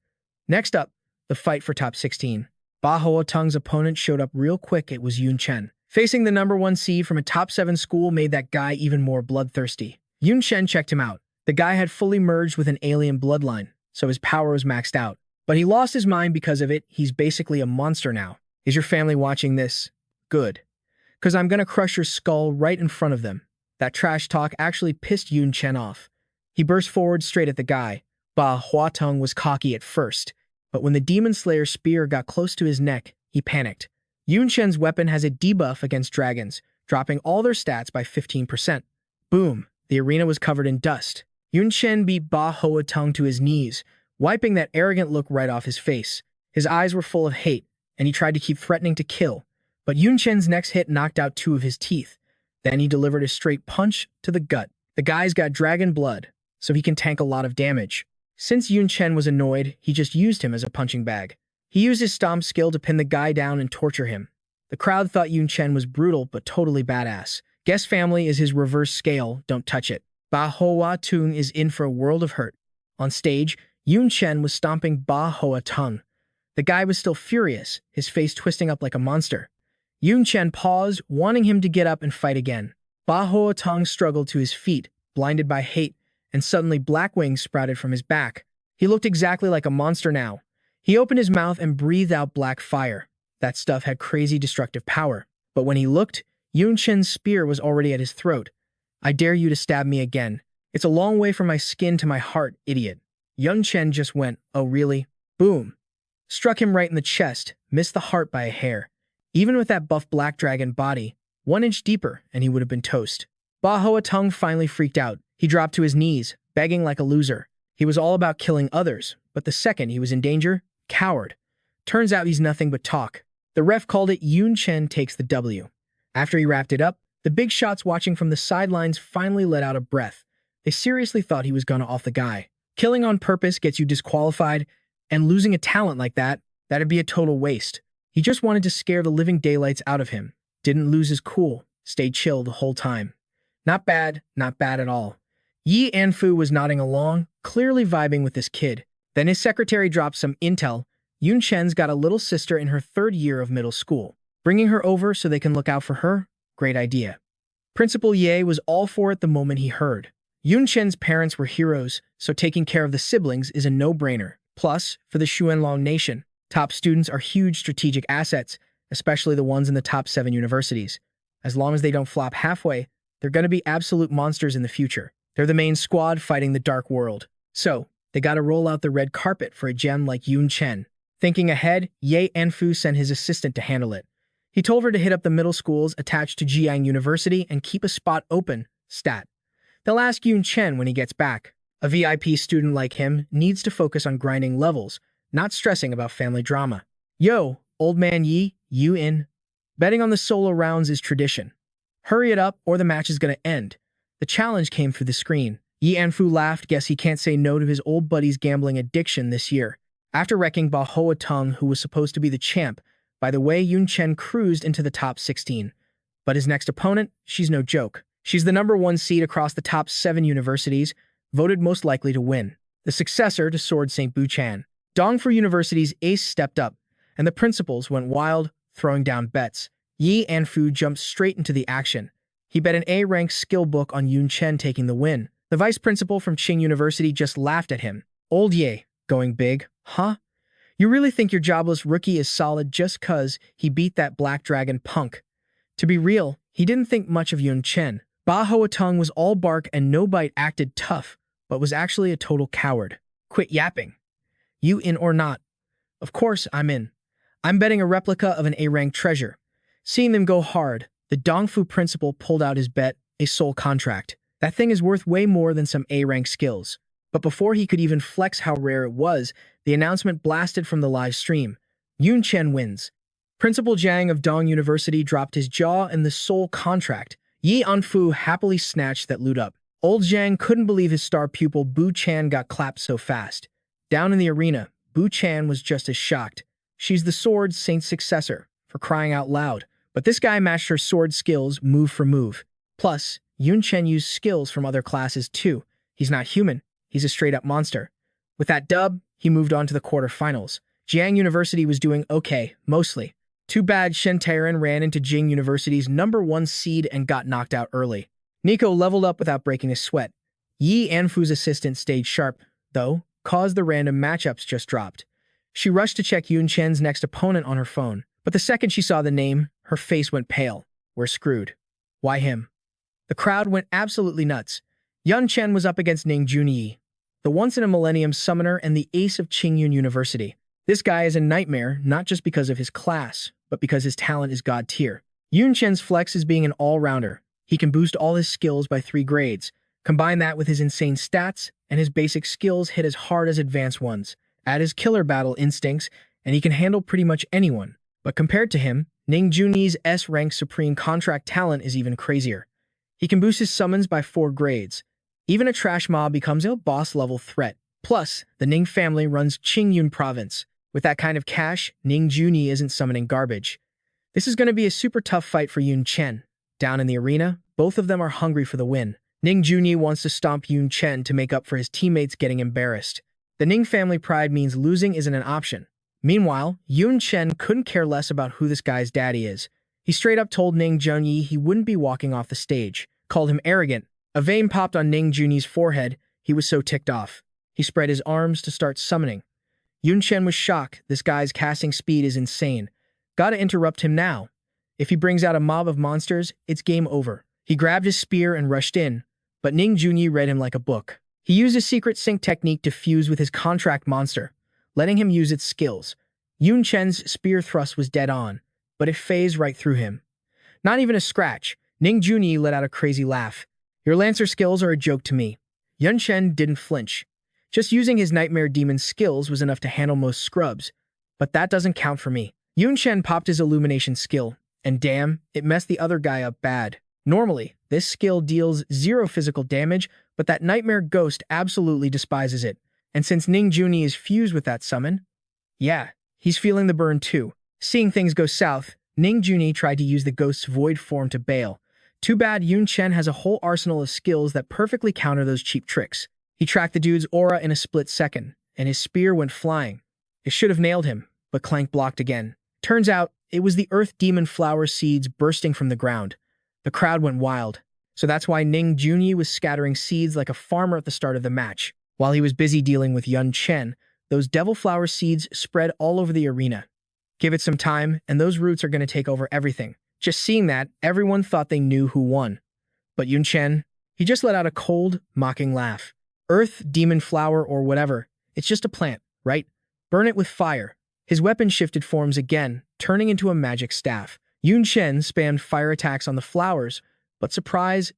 Next up, the fight for top 16. Ba Hoa Tung's opponent showed up real quick. It was Yun Chen. Facing the number 1 seed from a top 7 school made that guy even more bloodthirsty. Yun Chen checked him out. The guy had fully merged with an alien bloodline, so his power was maxed out. But he lost his mind because of it. He's basically a monster now. Is your family watching this? Good. Because I'm gonna crush your skull right in front of them. That trash talk actually pissed Yun Chen off. He burst forward straight at the guy. Ba Hoa Tung was cocky at first, but when the Demon Slayer spear got close to his neck, he panicked. Yun Chen's weapon has a debuff against dragons, dropping all their stats by 15%. Boom! The arena was covered in dust. Yun Chen beat Ba Hoa Tung to his knees, wiping that arrogant look right off his face. His eyes were full of hate, and he tried to keep threatening to kill. But Yun Chen's next hit knocked out 2 of his teeth. Then he delivered a straight punch to the gut. The guy's got dragon blood, so he can tank a lot of damage. Since Yun Chen was annoyed, he just used him as a punching bag. He used his stomp skill to pin the guy down and torture him. The crowd thought Yun Chen was brutal but totally badass. Guess family is his reverse scale, don't touch it. Ba Hoa Tung is in for a world of hurt. On stage, Yun Chen was stomping Ba Hoa Tung. The guy was still furious, his face twisting up like a monster. Yun Chen paused, wanting him to get up and fight again. Ba Hoa Tung struggled to his feet, blinded by hate, and suddenly black wings sprouted from his back. He looked exactly like a monster now. He opened his mouth and breathed out black fire. That stuff had crazy destructive power. But when he looked, Yun Chen's spear was already at his throat. I dare you to stab me again. It's a long way from my skin to my heart, idiot. Yun Chen just went, oh really? Boom. Struck him right in the chest, missed the heart by a hair. Even with that buff black dragon body, 1 inch deeper and he would have been toast. Ba Hoa Tung finally freaked out. He dropped to his knees, begging like a loser. He was all about killing others, but the second he was in danger, coward. Turns out he's nothing but talk. The ref called it Yun Chen takes the W. After he wrapped it up, the big shots watching from the sidelines finally let out a breath. They seriously thought he was gonna off the guy. Killing on purpose gets you disqualified, and losing a talent like that, that'd be a total waste. He just wanted to scare the living daylights out of him. Didn't lose his cool, stayed chill the whole time. Not bad at all. Yi Anfu was nodding along, clearly vibing with this kid. Then his secretary dropped some intel. Yun Chen's got a little sister in her 3rd year of middle school. Bringing her over so they can look out for her? Great idea. Principal Ye was all for it the moment he heard. Yun Chen's parents were heroes, so taking care of the siblings is a no-brainer. Plus, for the Xuanlong Nation, top students are huge strategic assets, especially the ones in the top 7 universities. As long as they don't flop halfway, they're going to be absolute monsters in the future. They're the main squad fighting the dark world. So, they gotta roll out the red carpet for a gem like Yun Chen. Thinking ahead, Ye Anfu sent his assistant to handle it. He told her to hit up the middle schools attached to Jiang University and keep a spot open, stat. They'll ask Yun Chen when he gets back. A VIP student like him needs to focus on grinding levels, not stressing about family drama. Yo, old man Yi, you in? Betting on the solo rounds is tradition. Hurry it up or the match is gonna end. The challenge came through the screen. Yi Anfu laughed, guess he can't say no to his old buddy's gambling addiction this year. After wrecking Ba Hoa Tung, who was supposed to be the champ, by the way, Yun Chen cruised into the top 16. But his next opponent, she's no joke. She's the #1 seed across the top 7 universities, voted most likely to win. The successor to Sword St. Buchan. Dongfu University's ace stepped up, and the principals went wild, throwing down bets. Yi Anfu jumped straight into the action. He bet an A-rank skill book on Yun Chen taking the win. The vice principal from Qing University just laughed at him. Old Ye, going big, huh? You really think your jobless rookie is solid just 'cause he beat that Black Dragon punk? To be real, he didn't think much of Yun Chen. Ba Hoa Tung was all bark and no bite, acted tough, but was actually a total coward. Quit yapping. You in or not? Of course I'm in. I'm betting a replica of an A-rank treasure. Seeing them go hard, the Dongfu principal pulled out his bet, a soul contract. That thing is worth way more than some A-rank skills. But before he could even flex how rare it was, the announcement blasted from the live stream. Yun Chen wins. Principal Jiang of Dong University dropped his jaw and the soul contract. Yi Anfu happily snatched that loot up. Old Jiang couldn't believe his star pupil Bu Chan got clapped so fast. Down in the arena, Bu Chan was just as shocked. She's the Sword Saint's successor, for crying out loud. But this guy matched her sword skills move for move. Plus, Yun Chen used skills from other classes too. He's not human, he's a straight-up monster. With that dub, he moved on to the quarterfinals. Jiang University was doing okay, mostly. Too bad Shen Taran ran into Jing University's #1 seed and got knocked out early. Nico leveled up without breaking a sweat. Yi Anfu's assistant stayed sharp, though, caused the random matchups just dropped. She rushed to check Yun Chen's next opponent on her phone, but the second she saw the name, her face went pale. We're screwed. Why him? The crowd went absolutely nuts. Yun Chen was up against Ning Junyi, the once-in-a-millennium summoner and the ace of Qingyun University. This guy is a nightmare, not just because of his class, but because his talent is god tier. Yun Chen's flex is being an all-rounder. He can boost all his skills by 3 grades. Combine that with his insane stats, and his basic skills hit as hard as advanced ones. Add his killer battle instincts, and he can handle pretty much anyone. But compared to him, Ning Junyi's S-rank supreme contract talent is even crazier. He can boost his summons by 4 grades. Even a trash mob becomes a boss-level threat. Plus, the Ning family runs Qingyun province. With that kind of cash, Ning Junyi isn't summoning garbage. This is going to be a super tough fight for Yun Chen. Down in the arena, both of them are hungry for the win. Ning Junyi wants to stomp Yun Chen to make up for his teammates getting embarrassed. The Ning family pride means losing isn't an option. Meanwhile, Yun Chen couldn't care less about who this guy's daddy is. He straight up told Ning Junyi he wouldn't be walking off the stage, called him arrogant. A vein popped on Ning Junyi's forehead. He was so ticked off. He spread his arms to start summoning. Yun Chen was shocked. This guy's casting speed is insane. Gotta interrupt him now. If he brings out a mob of monsters, it's game over. He grabbed his spear and rushed in, but Ning Junyi read him like a book. He used a secret sync technique to fuse with his contract monster, letting him use its skills. Yun Chen's spear thrust was dead on, but it phased right through him. Not even a scratch. Ning Junyi let out a crazy laugh. Your Lancer skills are a joke to me. Yun Chen didn't flinch. Just using his Nightmare Demon skills was enough to handle most scrubs, but that doesn't count for me. Yun Chen popped his Illumination skill, and damn, it messed the other guy up bad. Normally, this skill deals 0 physical damage, but that Nightmare Ghost absolutely despises it. And since Ning Junyi is fused with that summon, yeah, he's feeling the burn too. Seeing things go south, Ning Junyi tried to use the Ghost's void form to bail. Too bad Yun Chen has a whole arsenal of skills that perfectly counter those cheap tricks. He tracked the dude's aura in a split second, and his spear went flying. It should have nailed him, but Clank blocked again. Turns out, it was the Earth Demon flower seeds bursting from the ground. The crowd went wild. So that's why Ning Junyi was scattering seeds like a farmer at the start of the match. While he was busy dealing with Yun Chen, those devil flower seeds spread all over the arena. Give it some time, and those roots are going to take over everything. Just seeing that, everyone thought they knew who won. But Yun Chen, he just let out a cold, mocking laugh. Earth, demon flower, or whatever, it's just a plant, right? Burn it with fire. His weapon shifted forms again, turning into a magic staff. Yun Chen spammed fire attacks on the flowers, but surprise,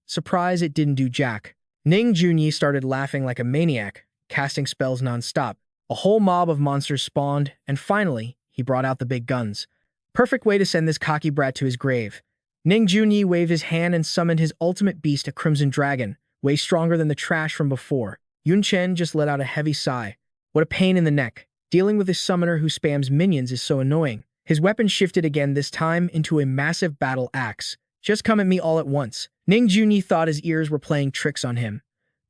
it didn't do jack. Ning Junyi started laughing like a maniac, casting spells non-stop. A whole mob of monsters spawned, and finally, he brought out the big guns. Perfect way to send this cocky brat to his grave. Ning Junyi waved his hand and summoned his ultimate beast, a crimson dragon, way stronger than the trash from before. Yun Chen just let out a heavy sigh. What a pain in the neck. Dealing with a summoner who spams minions is so annoying. His weapon shifted again, this time into a massive battle axe. Just come at me all at once. Ning Junyi thought his ears were playing tricks on him.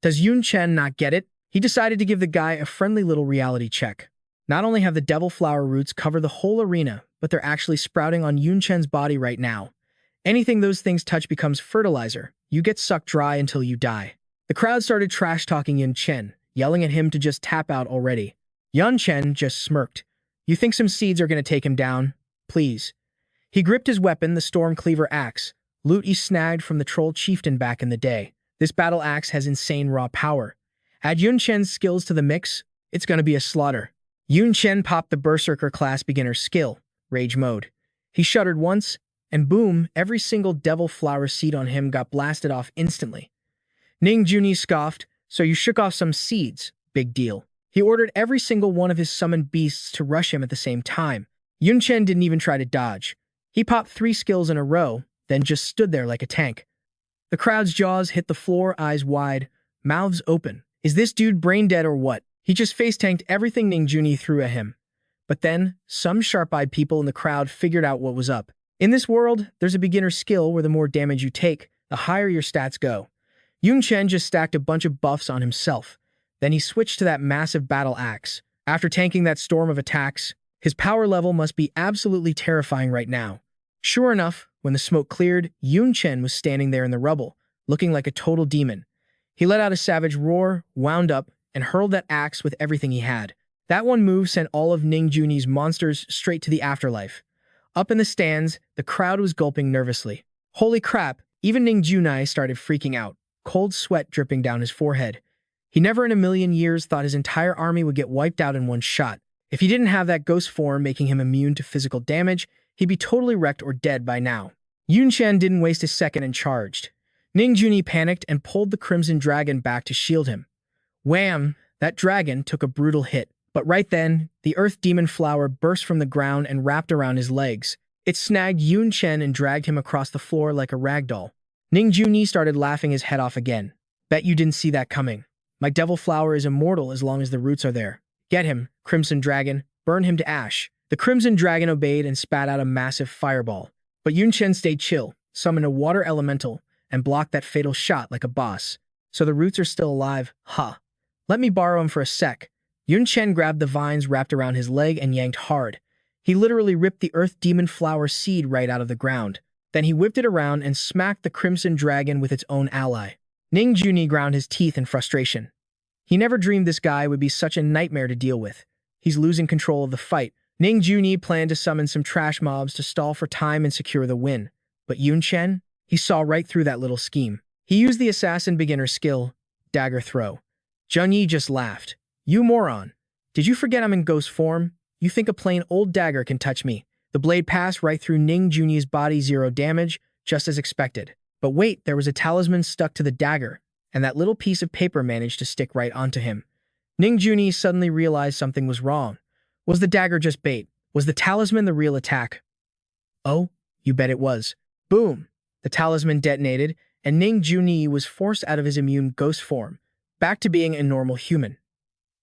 Does Yun Chen not get it? He decided to give the guy a friendly little reality check. Not only have the devil flower roots covered the whole arena, but they're actually sprouting on Yun Chen's body right now. Anything those things touch becomes fertilizer. You get sucked dry until you die. The crowd started trash-talking Yun Chen, yelling at him to just tap out already. Yun Chen just smirked. You think some seeds are going to take him down? Please. He gripped his weapon, the Storm Cleaver axe, loot he snagged from the troll chieftain back in the day. This battle axe has insane raw power. Add Yun Chen's skills to the mix, it's going to be a slaughter. Yun Chen popped the Berserker class beginner skill, Rage Mode. He shuddered once, and boom, every single devil flower seed on him got blasted off instantly. Ning Junyi scoffed, so you shook off some seeds, big deal. He ordered every single one of his summoned beasts to rush him at the same time. Yun Chen didn't even try to dodge. He popped 3 skills in a row, then just stood there like a tank. The crowd's jaws hit the floor, eyes wide, mouths open. Is this dude brain dead or what? He just face-tanked everything Ning Junyi threw at him. But then, some sharp-eyed people in the crowd figured out what was up. In this world, there's a beginner skill where the more damage you take, the higher your stats go. Yun Chen just stacked a bunch of buffs on himself. Then he switched to that massive battle axe. After tanking that storm of attacks, his power level must be absolutely terrifying right now. Sure enough, when the smoke cleared, Yun Chen was standing there in the rubble, looking like a total demon. He let out a savage roar, wound up, and hurled that axe with everything he had. That one move sent all of Ning Junyi's monsters straight to the afterlife. Up in the stands, the crowd was gulping nervously. Holy crap, even Ning Junyi started freaking out, cold sweat dripping down his forehead. He never in a million years thought his entire army would get wiped out in one shot. If he didn't have that ghost form making him immune to physical damage, he'd be totally wrecked or dead by now. Yun Chen didn't waste a second and charged. Ning Junyi panicked and pulled the Crimson Dragon back to shield him. Wham! That dragon took a brutal hit. But right then, the Earth Demon Flower burst from the ground and wrapped around his legs. It snagged Yun Chen and dragged him across the floor like a ragdoll. Ning Junyi started laughing his head off again. Bet you didn't see that coming. My devil flower is immortal as long as the roots are there. Get him, Crimson Dragon. Burn him to ash. The Crimson Dragon obeyed and spat out a massive fireball. But Yun Chen stayed chill, summoned a water elemental, and blocked that fatal shot like a boss. So the roots are still alive, huh? Let me borrow him for a sec. Yun Chen grabbed the vines wrapped around his leg and yanked hard. He literally ripped the Earth Demon Flower seed right out of the ground. Then he whipped it around and smacked the Crimson Dragon with its own ally. Ning Junyi ground his teeth in frustration. He never dreamed this guy would be such a nightmare to deal with. He's losing control of the fight. Ning Junyi planned to summon some trash mobs to stall for time and secure the win. But Yun Chen? He saw right through that little scheme. He used the assassin beginner skill, Dagger Throw. Junyi just laughed. You moron. Did you forget I'm in ghost form? You think a plain old dagger can touch me? The blade passed right through Ning Junyi's body, 0 damage, just as expected. But wait, there was a talisman stuck to the dagger, and that little piece of paper managed to stick right onto him. Ning Junyi suddenly realized something was wrong. Was the dagger just bait? Was the talisman the real attack? Oh, you bet it was. Boom! The talisman detonated, and Ning Junyi was forced out of his immune ghost form, back to being a normal human.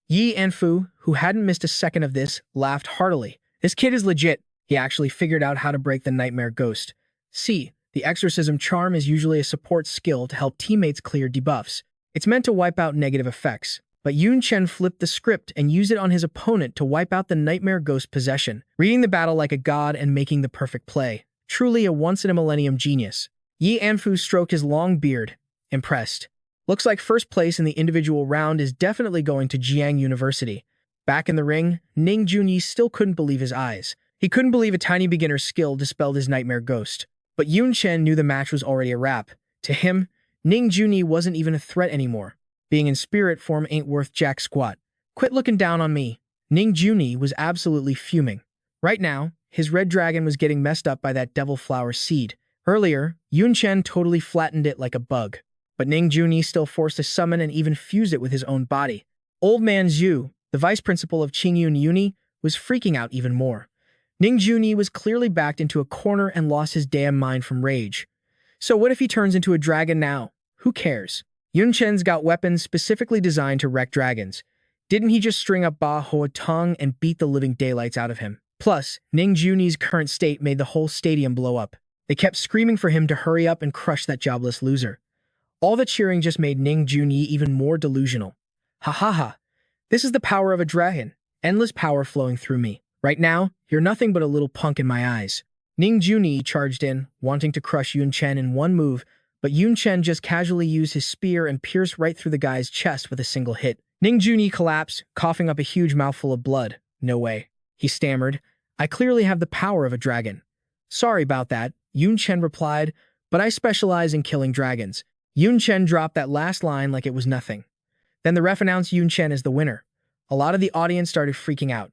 Yi Anfu, who hadn't missed a second of this, laughed heartily. This kid is legit. He actually figured out how to break the nightmare ghost. See, the The exorcism charm is usually a support skill to help teammates clear debuffs. It's meant to wipe out negative effects. But Yun Chen flipped the script and used it on his opponent to wipe out the Nightmare Ghost possession, reading the battle like a god and making the perfect play. Truly a once-in-a-millennium genius. Yi Anfu stroked his long beard, impressed. Looks like first place in the individual round is definitely going to Jiang University. Back in the ring, Ning Junyi still couldn't believe his eyes. He couldn't believe a tiny beginner's skill dispelled his Nightmare Ghost. But Yun Chen knew the match was already a wrap. To him, Ning Junyi wasn't even a threat anymore. Being in spirit form ain't worth jack squat. Quit looking down on me. Ning Junyi was absolutely fuming. Right now, his red dragon was getting messed up by that devil flower seed. Earlier, Yun Chen totally flattened it like a bug. But Ning Junyi still forced a summon and even fused it with his own body. Old man Zhu, the vice principal of Qingyun Uni, was freaking out even more. Ning Junyi was clearly backed into a corner and lost his damn mind from rage. So what if he turns into a dragon now? Who cares? Yun Chen's got weapons specifically designed to wreck dragons. Didn't he just string up Ba Hoa Tong and beat the living daylights out of him? Plus, Ning Junyi's current state made the whole stadium blow up. They kept screaming for him to hurry up and crush that jobless loser. All the cheering just made Ning Junyi even more delusional. Ha ha ha. This is the power of a dragon. Endless power flowing through me. Right now, you're nothing but a little punk in my eyes. Ning Junyi charged in, wanting to crush Yun Chen in one move, but Yun Chen just casually used his spear and pierced right through the guy's chest with a single hit. Ning Junyi collapsed, coughing up a huge mouthful of blood. No way. He stammered. I clearly have the power of a dragon. Sorry about that, Yun Chen replied, but I specialize in killing dragons. Yun Chen dropped that last line like it was nothing. Then the ref announced Yun Chen as the winner. A lot of the audience started freaking out.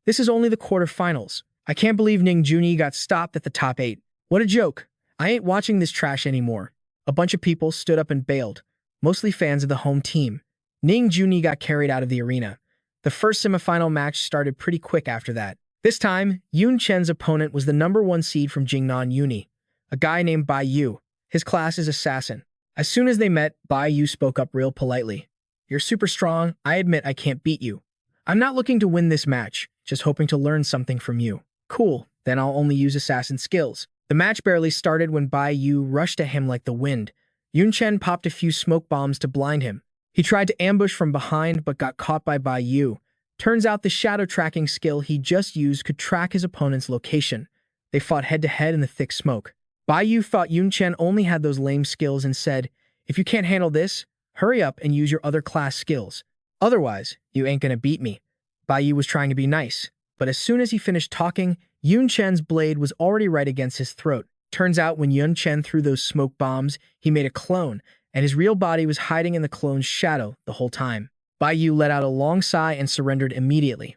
This is only the quarterfinals. I can't believe Ning Junyi got stopped at the top 8. What a joke. I ain't watching this trash anymore. A bunch of people stood up and bailed, mostly fans of the home team. Ning Junyi got carried out of the arena. The first semifinal match started pretty quick after that. This time, Yun Chen's opponent was the #1 seed from Jingnan Uni, a guy named Bai Yu. His class is Assassin. As soon as they met, Bai Yu spoke up real politely. You're super strong. I admit I can't beat you. I'm not looking to win this match, just hoping to learn something from you. Cool, then I'll only use assassin skills. The match barely started when Bai Yu rushed at him like the wind. Yun Chen popped a few smoke bombs to blind him. He tried to ambush from behind but got caught by Bai Yu. Turns out the shadow tracking skill he just used could track his opponent's location. They fought head-to-head in the thick smoke. Bai Yu thought Yun Chen only had those lame skills and said, if you can't handle this, hurry up and use your other class skills. Otherwise, you ain't gonna beat me. Bai Yu was trying to be nice, but as soon as he finished talking, Yun Chen's blade was already right against his throat. Turns out when Yun Chen threw those smoke bombs, he made a clone, and his real body was hiding in the clone's shadow the whole time. Bai Yu let out a long sigh and surrendered immediately.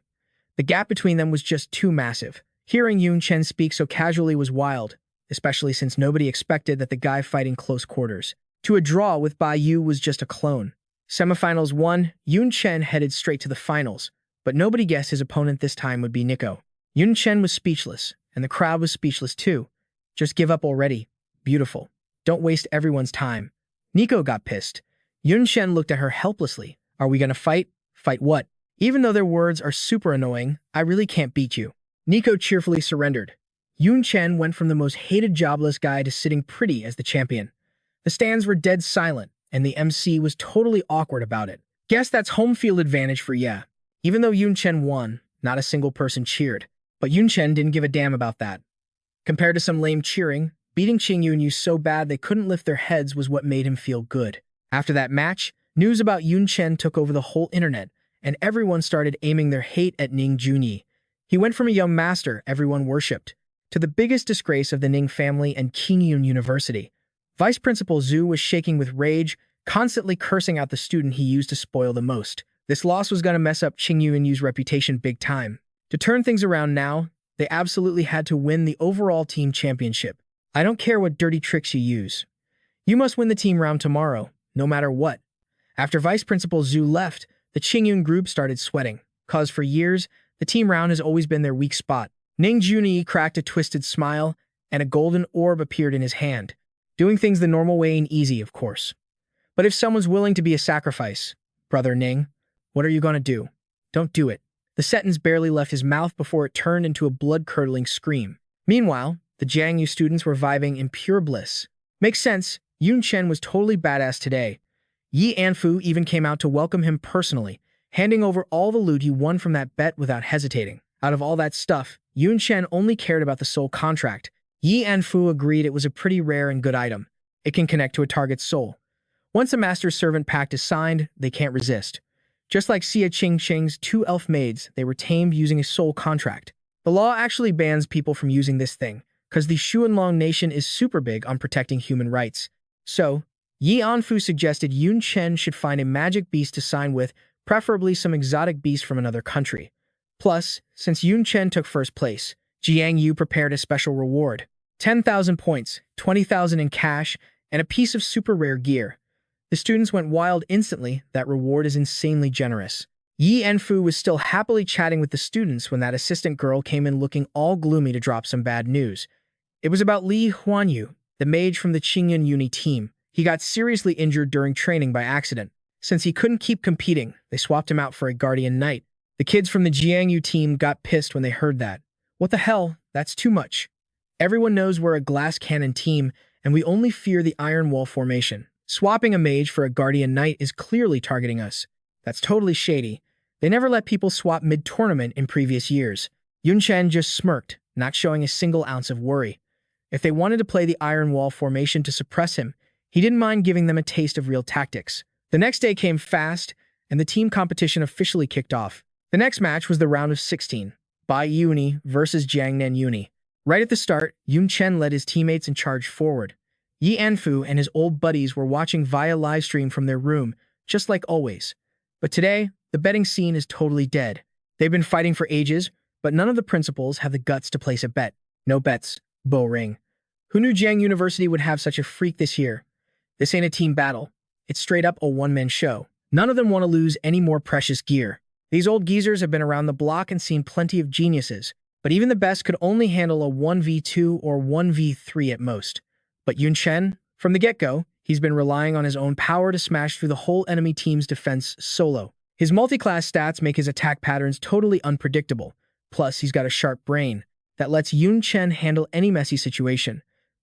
The gap between them was just too massive. Hearing Yun Chen speak so casually was wild, especially since nobody expected that the guy fighting close quarters. To a draw with Bai Yu was just a clone. Semifinals won, Yun Chen headed straight to the finals, but nobody guessed his opponent this time would be Nico. Yun Chen was speechless, and the crowd was speechless too. Just give up already. Beautiful. Don't waste everyone's time. Nico got pissed. Yun Chen looked at her helplessly. Are we gonna fight? Fight what? Even though their words are super annoying, I really can't beat you. Nico cheerfully surrendered. Yun Chen went from the most hated jobless guy to sitting pretty as the champion. The stands were dead silent, and the MC was totally awkward about it. Guess that's home field advantage for ya. Even though Yun Chen won, not a single person cheered. But Yun Chen didn't give a damn about that. Compared to some lame cheering, beating Qingyun Yu so bad they couldn't lift their heads was what made him feel good. After that match, news about Yun Chen took over the whole internet, and everyone started aiming their hate at Ning Junyi. He went from a young master everyone worshipped, to the biggest disgrace of the Ning family and Qingyun University. Vice Principal Zhu was shaking with rage, constantly cursing out the student he used to spoil the most. This loss was going to mess up Qingyun Yu's reputation big time. To turn things around now, they absolutely had to win the overall team championship. I don't care what dirty tricks you use. You must win the team round tomorrow, no matter what. After Vice Principal Zhu left, the Qingyun group started sweating, cause for years, the team round has always been their weak spot. Ning Junyi cracked a twisted smile, and a golden orb appeared in his hand. Doing things the normal way ain't easy, of course. But if someone's willing to be a sacrifice, Brother Ning, what are you gonna do? Don't do it. The sentence barely left his mouth before it turned into a blood-curdling scream. Meanwhile, the The Jiangyu students were vibing in pure bliss. Makes sense, Yun Chen was totally badass today. Yi Anfu even came out to welcome him personally, handing over all the loot he won from that bet without hesitating. Out of all that stuff, Yun Chen only cared about the soul contract. Yi Anfu agreed it was a pretty rare and good item. It can connect to a target's soul. Once a master's servant pact is signed, they can't resist. Just like Xia Qingqing's 2 elf maids, they were tamed using a soul contract. The law actually bans people from using this thing, because the Xuanlong nation is super big on protecting human rights. So, Yi Anfu suggested Yun Chen should find a magic beast to sign with, preferably some exotic beast from another country. Plus, since Yun Chen took first place, Jiang Yu prepared a special reward. 10,000 points, 20,000 in cash, and a piece of super rare gear. The students went wild instantly. That reward is insanely generous. Yi Anfu was still happily chatting with the students when that assistant girl came in looking all gloomy to drop some bad news. It was about Li Huanyu, the mage from the Qingyun Uni team. He got seriously injured during training by accident. Since he couldn't keep competing, they swapped him out for a guardian knight. The kids from the Jiangyu team got pissed when they heard that. What the hell? That's too much. Everyone knows we're a glass cannon team, and we only fear the iron wall formation. Swapping a mage for a guardian knight is clearly targeting us. That's totally shady. They never let people swap mid-tournament in previous years. Yun Chen just smirked, not showing a single ounce of worry. If they wanted to play the iron wall formation to suppress him, he didn't mind giving them a taste of real tactics. The next day came fast, and the team competition officially kicked off. The next match was the round of 16, Bai Uni versus Jiangnan Uni. Right at the start, Yun Chen led his teammates and charged forward. Yi Anfu and his old buddies were watching via livestream from their room, just like always. But today, the betting scene is totally dead. They've been fighting for ages, but none of the principals have the guts to place a bet. No bets. Bo ring. Who knew Jiang University would have such a freak this year? This ain't a team battle. It's straight up a one-man show. None of them want to lose any more precious gear. These old geezers have been around the block and seen plenty of geniuses, but even the best could only handle a 1v2 or 1v3 at most. But Yun Chen? From the get-go, he's been relying on his own power to smash through the whole enemy team's defense solo. His multi-class stats make his attack patterns totally unpredictable. Plus, he's got a sharp brain that lets Yun Chen handle any messy situation.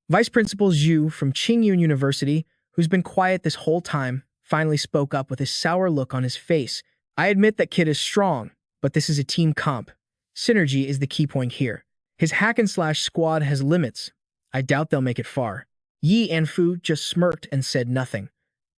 Vice Principal Zhu from Qingyun University, who's been quiet this whole time, finally spoke up with a sour look on his face. I admit that kid is strong, but this is a team comp. Synergy is the key point here. His hack-and-slash squad has limits. I doubt they'll make it far. Yi Anfu just smirked and said nothing.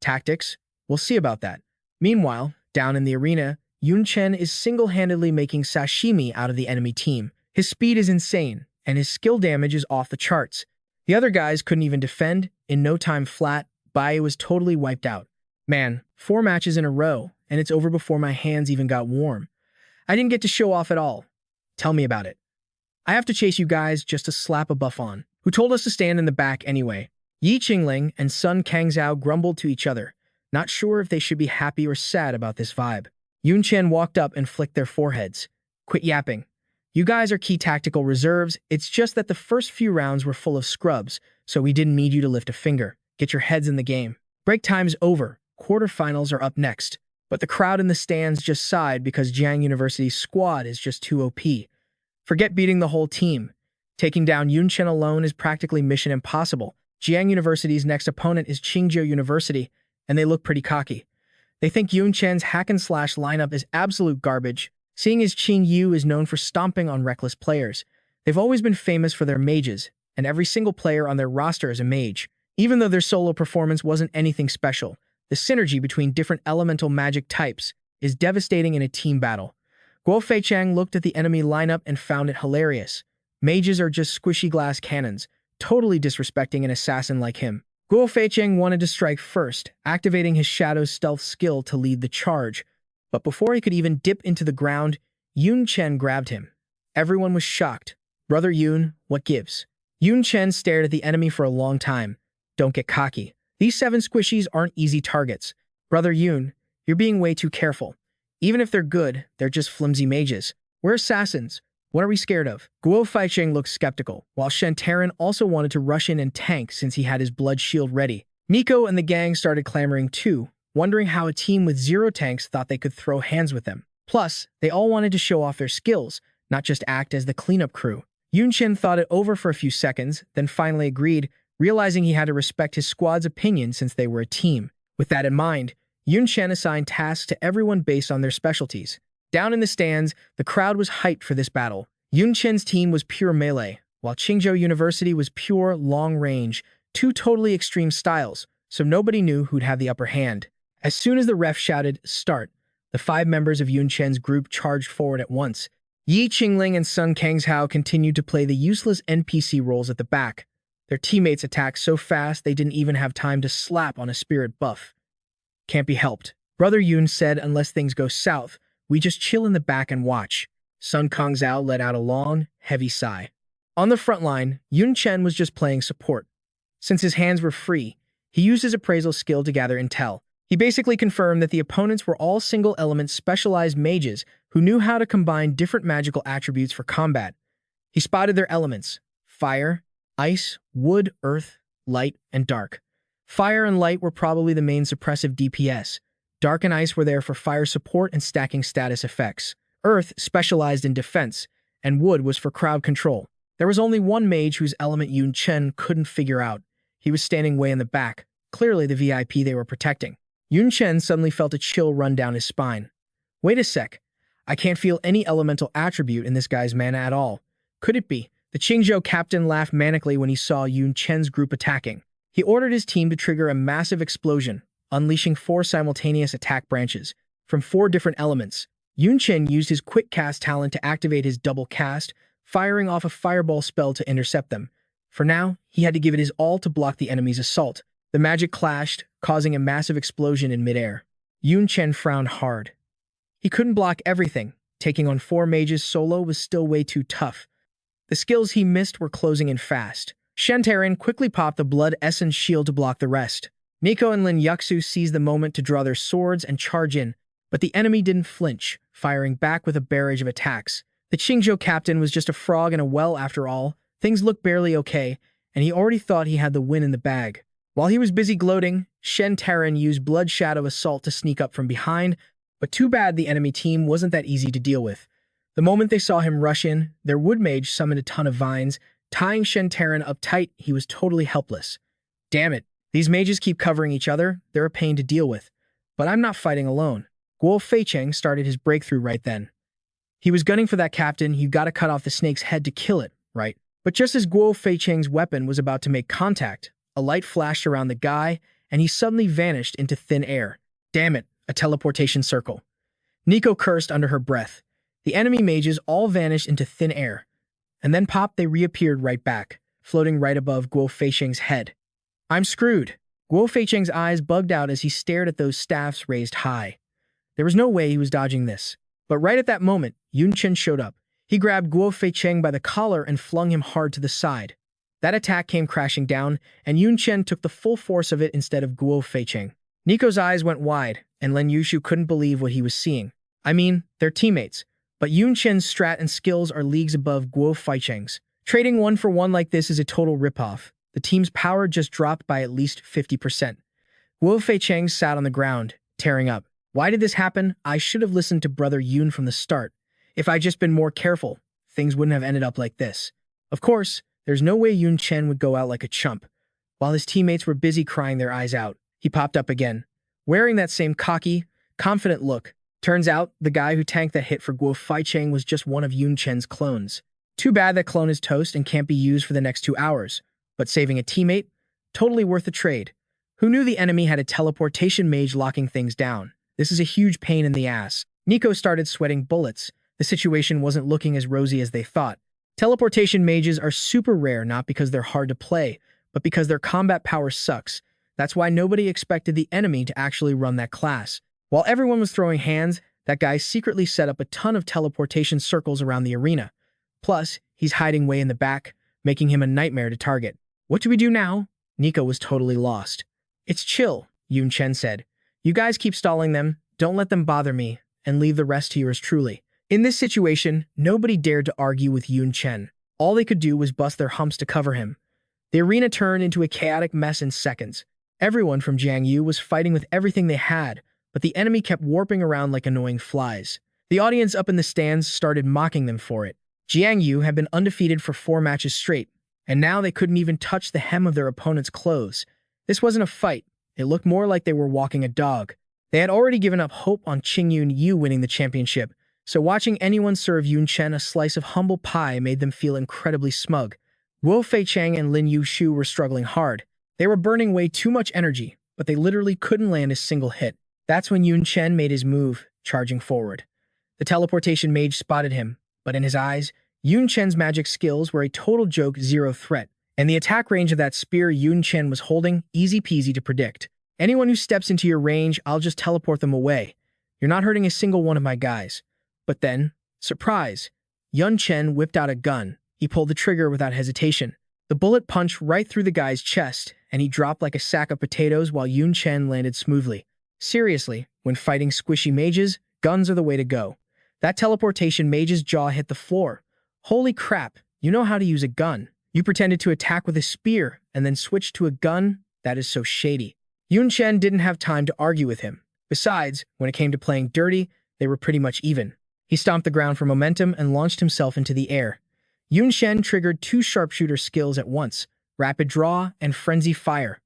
Tactics? We'll see about that. Meanwhile, down in the arena, Yun Chen is single-handedly making sashimi out of the enemy team. His speed is insane, and his skill damage is off the charts. The other guys couldn't even defend. In no time flat, Bai was totally wiped out. Man, 4 matches in a row, and it's over before my hands even got warm. I didn't get to show off at all. Tell me about it. I have to chase you guys just to slap a buff on. Who told us to stand in the back anyway? Yi Qingling and Sun Kangzhao grumbled to each other, not sure if they should be happy or sad about this vibe. Yun Chen walked up and flicked their foreheads. Quit yapping. You guys are key tactical reserves. It's just that the first few rounds were full of scrubs, so we didn't need you to lift a finger. Get your heads in the game. Break time's over. Quarterfinals are up next. But the crowd in the stands just sighed because Jiang University's squad is just too OP. Forget beating the whole team. Taking down Yun Chen alone is practically mission impossible. Jiang University's next opponent is Qingzhou University, and they look pretty cocky. They think Yun Chen's hack-and-slash lineup is absolute garbage, seeing as Qingyu is known for stomping on reckless players. They've always been famous for their mages, and every single player on their roster is a mage. Even though their solo performance wasn't anything special, the synergy between different elemental magic types is devastating in a team battle. Guo Feichang looked at the enemy lineup and found it hilarious. Mages are just squishy glass cannons, totally disrespecting an assassin like him. Guo Feichang wanted to strike first, activating his Shadow's stealth skill to lead the charge. But before he could even dip into the ground, Yun Chen grabbed him. Everyone was shocked. Brother Yun, what gives? Yun Chen stared at the enemy for a long time. Don't get cocky. These 7 squishies aren't easy targets. Brother Yun, you're being way too careful. Even if they're good, they're just flimsy mages. We're assassins. What are we scared of? Guo Feicheng looked skeptical, while Shen Taran also wanted to rush in and tank since he had his blood shield ready. Miko and the gang started clamoring too, wondering how a team with 0 tanks thought they could throw hands with them. Plus, they all wanted to show off their skills, not just act as the cleanup crew. Yun Chen thought it over for a few seconds, then finally agreed, realizing he had to respect his squad's opinion since they were a team. With that in mind, Yun Chen assigned tasks to everyone based on their specialties. Down in the stands, the crowd was hyped for this battle. Yun Chen's team was pure melee, while Qingzhou University was pure long-range, two totally extreme styles, so nobody knew who'd have the upper hand. As soon as the ref shouted, "Start," the 5 members of Yun Chen's group charged forward at once. Yi Qingling and Sun Kangshao continued to play the useless NPC roles at the back. Their teammates attacked so fast they didn't even have time to slap on a spirit buff. "Can't be helped," Brother Yun said. "Unless things go south, we just chill in the back and watch." Sun Kangshao let out a long, heavy sigh. On the front line, Yun Chen was just playing support. Since his hands were free, he used his appraisal skill to gather intel. He basically confirmed that the opponents were all single-element specialized mages who knew how to combine different magical attributes for combat. He spotted their elements: fire, ice, wood, earth, light, and dark. Fire and light were probably the main suppressive DPS. Dark and ice were there for fire support and stacking status effects. Earth specialized in defense, and wood was for crowd control. There was only one mage whose element Yun Chen couldn't figure out. He was standing way in the back, clearly the VIP they were protecting. Yun Chen suddenly felt a chill run down his spine. Wait a sec. I can't feel any elemental attribute in this guy's mana at all. Could it be? The Qingzhou captain laughed manically when he saw Yun Chen's group attacking. He ordered his team to trigger a massive explosion, unleashing 4 simultaneous attack branches from 4 different elements. Yun Chen used his quick cast talent to activate his double cast, firing off a fireball spell to intercept them. For now, he had to give it his all to block the enemy's assault. The magic clashed, causing a massive explosion in midair. Yun Chen frowned hard. He couldn't block everything. Taking on 4 mages solo was still way too tough. The skills he missed were closing in fast. Shen Taran quickly popped the Blood Essence shield to block the rest. Nico and Lin Yuxu seized the moment to draw their swords and charge in, but the enemy didn't flinch, firing back with a barrage of attacks. The Qingzhou captain was just a frog in a well after all. Things looked barely okay, and he already thought he had the win in the bag. While he was busy gloating, Shen Taran used Blood Shadow Assault to sneak up from behind, but too bad the enemy team wasn't that easy to deal with. The moment they saw him rush in, their wood mage summoned a ton of vines. Tying Shen Taran up tight, he was totally helpless. Damn it, these mages keep covering each other. They're a pain to deal with. But I'm not fighting alone. Guo Feicheng started his breakthrough right then. He was gunning for that captain. You gotta cut off the snake's head to kill it, right? But just as Guo Feicheng's weapon was about to make contact, a light flashed around the guy, and he suddenly vanished into thin air. Damn it, a teleportation circle. Nico cursed under her breath. The enemy mages all vanished into thin air, and then pop, they reappeared right back, floating right above Guo Feicheng's head. I'm screwed. Guo Feicheng's eyes bugged out as he stared at those staffs raised high. There was no way he was dodging this. But right at that moment, Yun Chen showed up. He grabbed Guo Feicheng by the collar and flung him hard to the side. That attack came crashing down, and Yun Chen took the full force of it instead of Guo Feicheng. Nico's eyes went wide, and Lin Yushu couldn't believe what he was seeing. I mean, they're teammates, but Yun Chen's strat and skills are leagues above Guo Feicheng's. Trading 1-for-1 like this is a total ripoff. The team's power just dropped by at least 50%. Guo Feicheng sat on the ground, tearing up. Why did this happen? I should have listened to Brother Yun from the start. If I'd just been more careful, things wouldn't have ended up like this. Of course, there's no way Yun Chen would go out like a chump. While his teammates were busy crying their eyes out, he popped up again, wearing that same cocky, confident look. Turns out, the guy who tanked that hit for Guo Feicheng was just one of Yun Chen's clones. Too bad that clone is toast and can't be used for the next 2 hours. But saving a teammate? Totally worth the trade. Who knew the enemy had a teleportation mage locking things down? This is a huge pain in the ass. Nico started sweating bullets. The situation wasn't looking as rosy as they thought. Teleportation mages are super rare not because they're hard to play, but because their combat power sucks. That's why nobody expected the enemy to actually run that class. While everyone was throwing hands, that guy secretly set up a ton of teleportation circles around the arena. Plus, he's hiding way in the back, making him a nightmare to target. What do we do now? Nico was totally lost. It's chill, Yun Chen said. You guys keep stalling them, don't let them bother me, and leave the rest to yours truly. In this situation, nobody dared to argue with Yun Chen. All they could do was bust their humps to cover him. The arena turned into a chaotic mess in seconds. Everyone from Jiang Yu was fighting with everything they had, but the enemy kept warping around like annoying flies. The audience up in the stands started mocking them for it. Jiang Yu had been undefeated for 4 matches straight, and now they couldn't even touch the hem of their opponent's clothes. This wasn't a fight. It looked more like they were walking a dog. They had already given up hope on Yun Yu winning the championship, so watching anyone serve Yun Chen a slice of humble pie made them feel incredibly smug. Guo Feichang and Lin Yushu were struggling hard. They were burning way too much energy, but they literally couldn't land a single hit. That's when Yun Chen made his move, charging forward. The teleportation mage spotted him, but in his eyes, Yun Chen's magic skills were a total joke, zero threat. And the attack range of that spear Yun Chen was holding, easy peasy to predict. Anyone who steps into your range, I'll just teleport them away. You're not hurting a single one of my guys. But then, surprise, Yun Chen whipped out a gun. He pulled the trigger without hesitation. The bullet punched right through the guy's chest, and he dropped like a sack of potatoes while Yun Chen landed smoothly. Seriously, when fighting squishy mages, guns are the way to go. That teleportation mage's jaw hit the floor. Holy crap, you know how to use a gun. You pretended to attack with a spear and then switched to a gun? That is so shady. Yun Chen didn't have time to argue with him. Besides, when it came to playing dirty, they were pretty much even. He stomped the ground for momentum and launched himself into the air. Yun Chen triggered 2 sharpshooter skills at once, rapid draw and frenzy fire.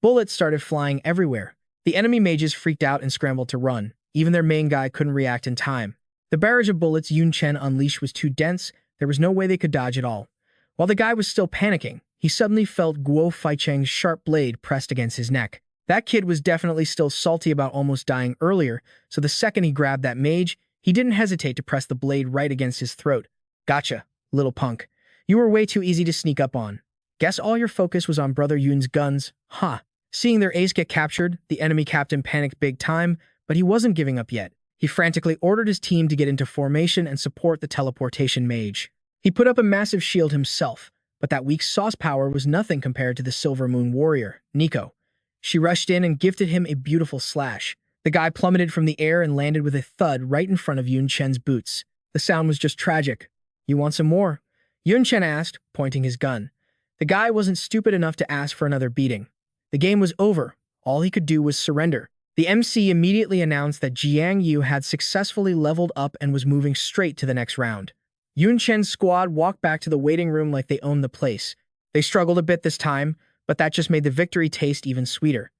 Bullets started flying everywhere. The enemy mages freaked out and scrambled to run. Even their main guy couldn't react in time. The barrage of bullets Yun Chen unleashed was too dense, there was no way they could dodge at all. While the guy was still panicking, he suddenly felt Guo Feicheng's sharp blade pressed against his neck. That kid was definitely still salty about almost dying earlier, so the second he grabbed that mage, he didn't hesitate to press the blade right against his throat. Gotcha, little punk. You were way too easy to sneak up on. Guess all your focus was on Brother Yun's guns, huh? Seeing their ace get captured, the enemy captain panicked big time, but he wasn't giving up yet. He frantically ordered his team to get into formation and support the teleportation mage. He put up a massive shield himself, but that weak sauce power was nothing compared to the Silver Moon warrior, Nico. She rushed in and gifted him a beautiful slash. The guy plummeted from the air and landed with a thud right in front of Yun Chen's boots. The sound was just tragic. You want some more? Yun Chen asked, pointing his gun. The guy wasn't stupid enough to ask for another beating. The game was over. All he could do was surrender. The MC immediately announced that Jiang Yu had successfully leveled up and was moving straight to the next round. Yun Chen's squad walked back to the waiting room like they owned the place. They struggled a bit this time, but that just made the victory taste even sweeter.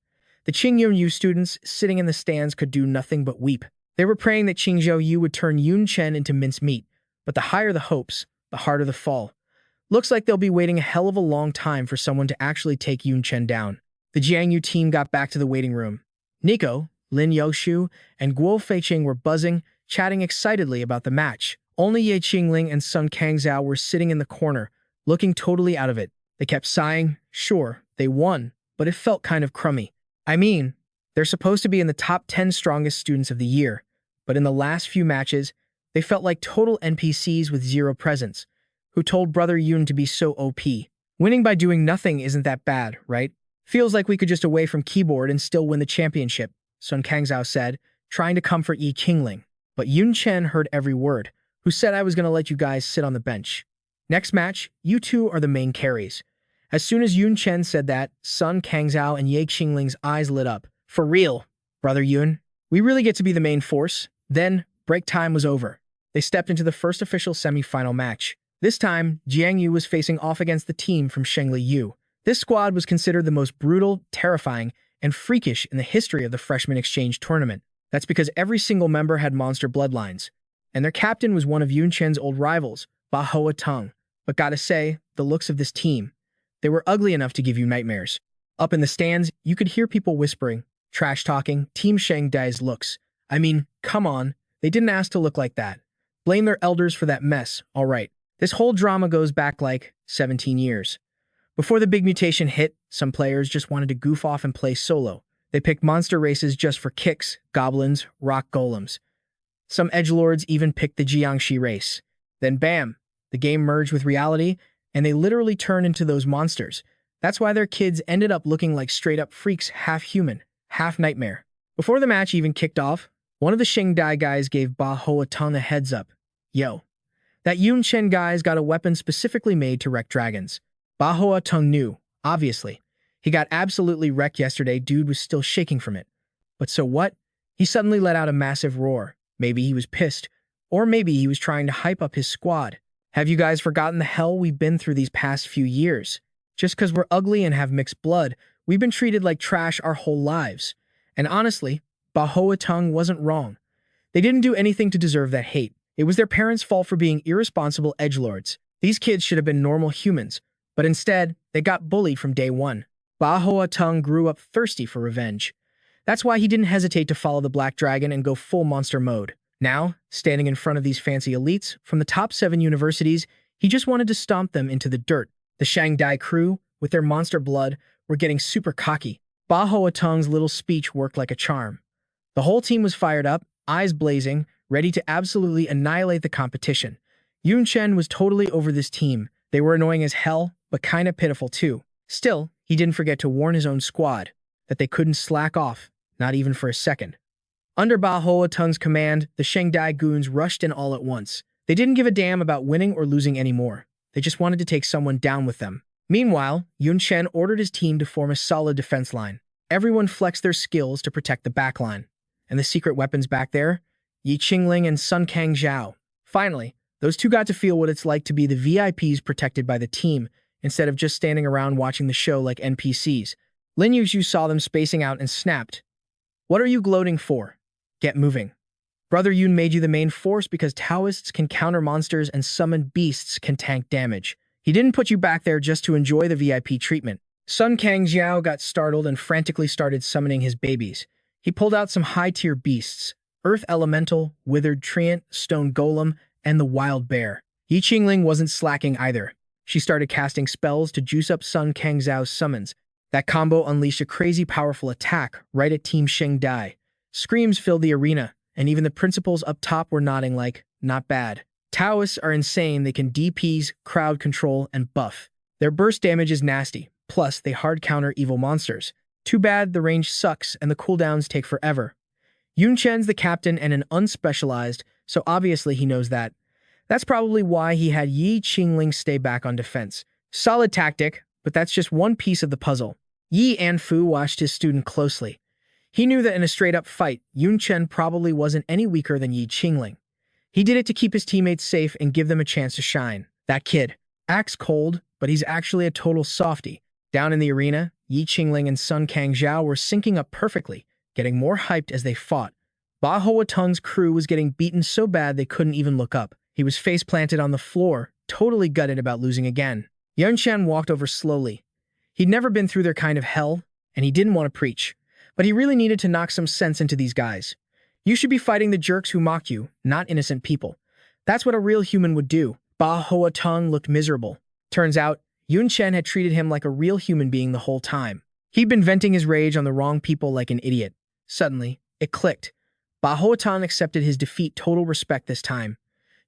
The Qingyun Yu students sitting in the stands could do nothing but weep. They were praying that Qingzhou Yu would turn Yun Chen into mincemeat, but the higher the hopes, the harder the fall. Looks like they'll be waiting a hell of a long time for someone to actually take Yun Chen down. The Jiang Yu team got back to the waiting room. Nico, Lin Yoshu, and Guo Feicheng were buzzing, chatting excitedly about the match. Only Ye Qingling and Sun Kangzhou were sitting in the corner, looking totally out of it. They kept sighing. Sure, they won, but it felt kind of crummy. I mean, they're supposed to be in the top 10 strongest students of the year, but in the last few matches, they felt like total NPCs with zero presence, who told Brother Yun to be so OP. Winning by doing nothing isn't that bad, right? Feels like we could just away from keyboard and still win the championship, Sun Kangzhou said, trying to comfort Yi Qingling. But Yun Chen heard every word. Who said I was going to let you guys sit on the bench? Next match, you two are the main carries. As soon as Yun Chen said that, Sun Kangzhou and Ye Qingling's eyes lit up. For real, Brother Yun, we really get to be the main force? Then, break time was over. They stepped into the first official semi-final match. This time, Jiang Yu was facing off against the team from Shengli Yu. This squad was considered the most brutal, terrifying, and freakish in the history of the freshman exchange tournament. That's because every single member had monster bloodlines. And their captain was one of Yun Chen's old rivals, Ba Hoa Tung. But gotta say, the looks of this team, they were ugly enough to give you nightmares. Up in the stands, you could hear people whispering, trash-talking, Team Sheng Dai's looks. I mean, come on, they didn't ask to look like that. Blame their elders for that mess, alright. This whole drama goes back like 17 years. Before the big mutation hit, some players just wanted to goof off and play solo. They picked monster races just for kicks, goblins, rock golems. Some edgelords even picked the Jiangxi race. Then bam, the game merged with reality, and they literally turned into those monsters. That's why their kids ended up looking like straight-up freaks, half human, half nightmare. Before the match even kicked off, one of the Sheng Dai guys gave Ba Hoa Tung a heads up. Yo, that Yun Chen guy's got a weapon specifically made to wreck dragons. Ba Hoa Tung knew, obviously. He got absolutely wrecked yesterday, dude was still shaking from it. But so what? He suddenly let out a massive roar. Maybe he was pissed, or maybe he was trying to hype up his squad. Have you guys forgotten the hell we've been through these past few years? Just because we're ugly and have mixed blood, we've been treated like trash our whole lives. And honestly, Bahua Tung wasn't wrong. They didn't do anything to deserve that hate. It was their parents' fault for being irresponsible edgelords. These kids should have been normal humans, but instead, they got bullied from day one. Bahua Tung grew up thirsty for revenge. That's why he didn't hesitate to follow the Black Dragon and go full monster mode. Now, standing in front of these fancy elites from the top 7 universities, he just wanted to stomp them into the dirt. The Shanghai crew, with their monster blood, were getting super cocky. Bahua Tung's little speech worked like a charm. The whole team was fired up, eyes blazing, ready to absolutely annihilate the competition. Yun Chen was totally over this team. They were annoying as hell, but kinda pitiful too. Still, he didn't forget to warn his own squad that they couldn't slack off, not even for a second. Under Bahua Tung's command, the Shanghai goons rushed in all at once. They didn't give a damn about winning or losing anymore. They just wanted to take someone down with them. Meanwhile, Yun Chen ordered his team to form a solid defense line. Everyone flexed their skills to protect the backline. And the secret weapons back there? Yi Qingling and Sun Kang Zhao. Finally, those two got to feel what it's like to be the VIPs protected by the team, instead of just standing around watching the show like NPCs. Lin Yushu saw them spacing out and snapped. What are you gloating for? Get moving. Brother Yun made you the main force because Taoists can counter monsters and summoned beasts can tank damage. He didn't put you back there just to enjoy the VIP treatment. Sun Kang Zhao got startled and frantically started summoning his babies. He pulled out some high-tier beasts: Earth Elemental, Withered Treant, Stone Golem, and the Wild Bear. Yi Qingling wasn't slacking either. She started casting spells to juice up Sun Kang Zhao's summons. That combo unleashed a crazy powerful attack right at Team Shanghai. Screams filled the arena, and even the principals up top were nodding like, not bad. Taoists are insane. They can DPs, crowd control, and buff. Their burst damage is nasty, plus they hard counter evil monsters. Too bad the range sucks and the cooldowns take forever. Yun Chen's the captain and an unspecialized, so obviously he knows that. That's probably why he had Yi Qingling stay back on defense. Solid tactic, but that's just one piece of the puzzle. Yi Anfu watched his student closely. He knew that in a straight-up fight, Yun Chen probably wasn't any weaker than Yi Qingling. He did it to keep his teammates safe and give them a chance to shine. That kid acts cold, but he's actually a total softie. Down in the arena, Yi Qingling and Sun Kang Zhao were syncing up perfectly, getting more hyped as they fought. Bahua Tung's crew was getting beaten so bad they couldn't even look up. He was face-planted on the floor, totally gutted about losing again. Yun Chen walked over slowly. He'd never been through their kind of hell, and he didn't want to preach. But he really needed to knock some sense into these guys. You should be fighting the jerks who mock you, not innocent people. That's what a real human would do. Bahua Tung looked miserable. Turns out, Yun Chen had treated him like a real human being the whole time. He'd been venting his rage on the wrong people like an idiot. Suddenly, it clicked. Bahua Tung accepted his defeat total respect this time.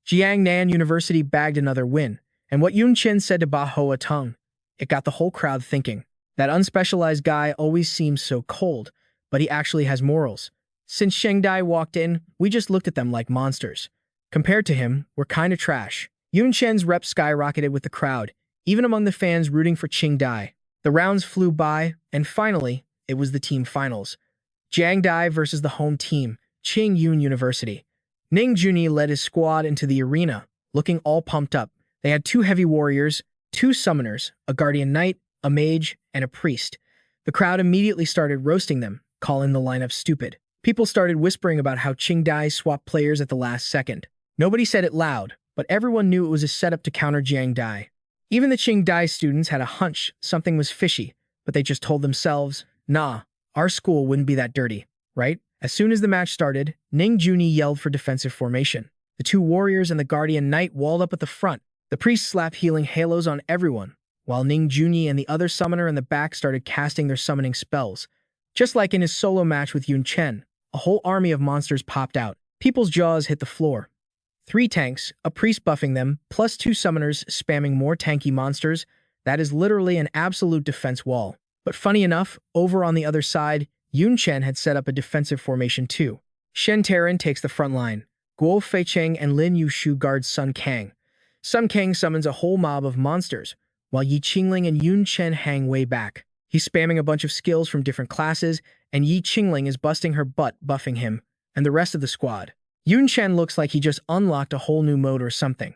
Jiangnan University bagged another win, and what Yun Chen said to Bahua Tung, it got the whole crowd thinking. That unspecialized guy always seems so cold, but he actually has morals. Since Shanghai walked in, we just looked at them like monsters. Compared to him, we're kinda trash. Yun Chen's rep skyrocketed with the crowd, even among the fans rooting for Qingdai. The rounds flew by, and finally, it was the team finals. Jiangdai versus the home team, Qing Yun University. Ning Juni led his squad into the arena, looking all pumped up. They had 2 heavy warriors, 2 summoners, a guardian knight, a mage, and a priest. The crowd immediately started roasting them, calling the lineup stupid. People started whispering about how Qingdai swapped players at the last second. Nobody said it loud, but everyone knew it was a setup to counter Jiangdai. Even the Qingdai students had a hunch something was fishy, but they just told themselves, nah, our school wouldn't be that dirty, right? As soon as the match started, Ning Juni yelled for defensive formation. The 2 warriors and the guardian knight walled up at the front. The priest slapped healing halos on everyone, while Ning Juni and the other summoner in the back started casting their summoning spells. Just like in his solo match with Yun Chen, a whole army of monsters popped out. People's jaws hit the floor. 3 tanks, a priest buffing them, plus 2 summoners spamming more tanky monsters. That is literally an absolute defense wall. But funny enough, over on the other side, Yun Chen had set up a defensive formation too. Shen Taran takes the front line. Guo Feicheng and Lin Yushu guard Sun Kang. Sun Kang summons a whole mob of monsters, while Yi Qingling and Yun Chen hang way back. He's spamming a bunch of skills from different classes, and Yi Qingling is busting her butt buffing him, and the rest of the squad. Yun Chen looks like he just unlocked a whole new mode or something.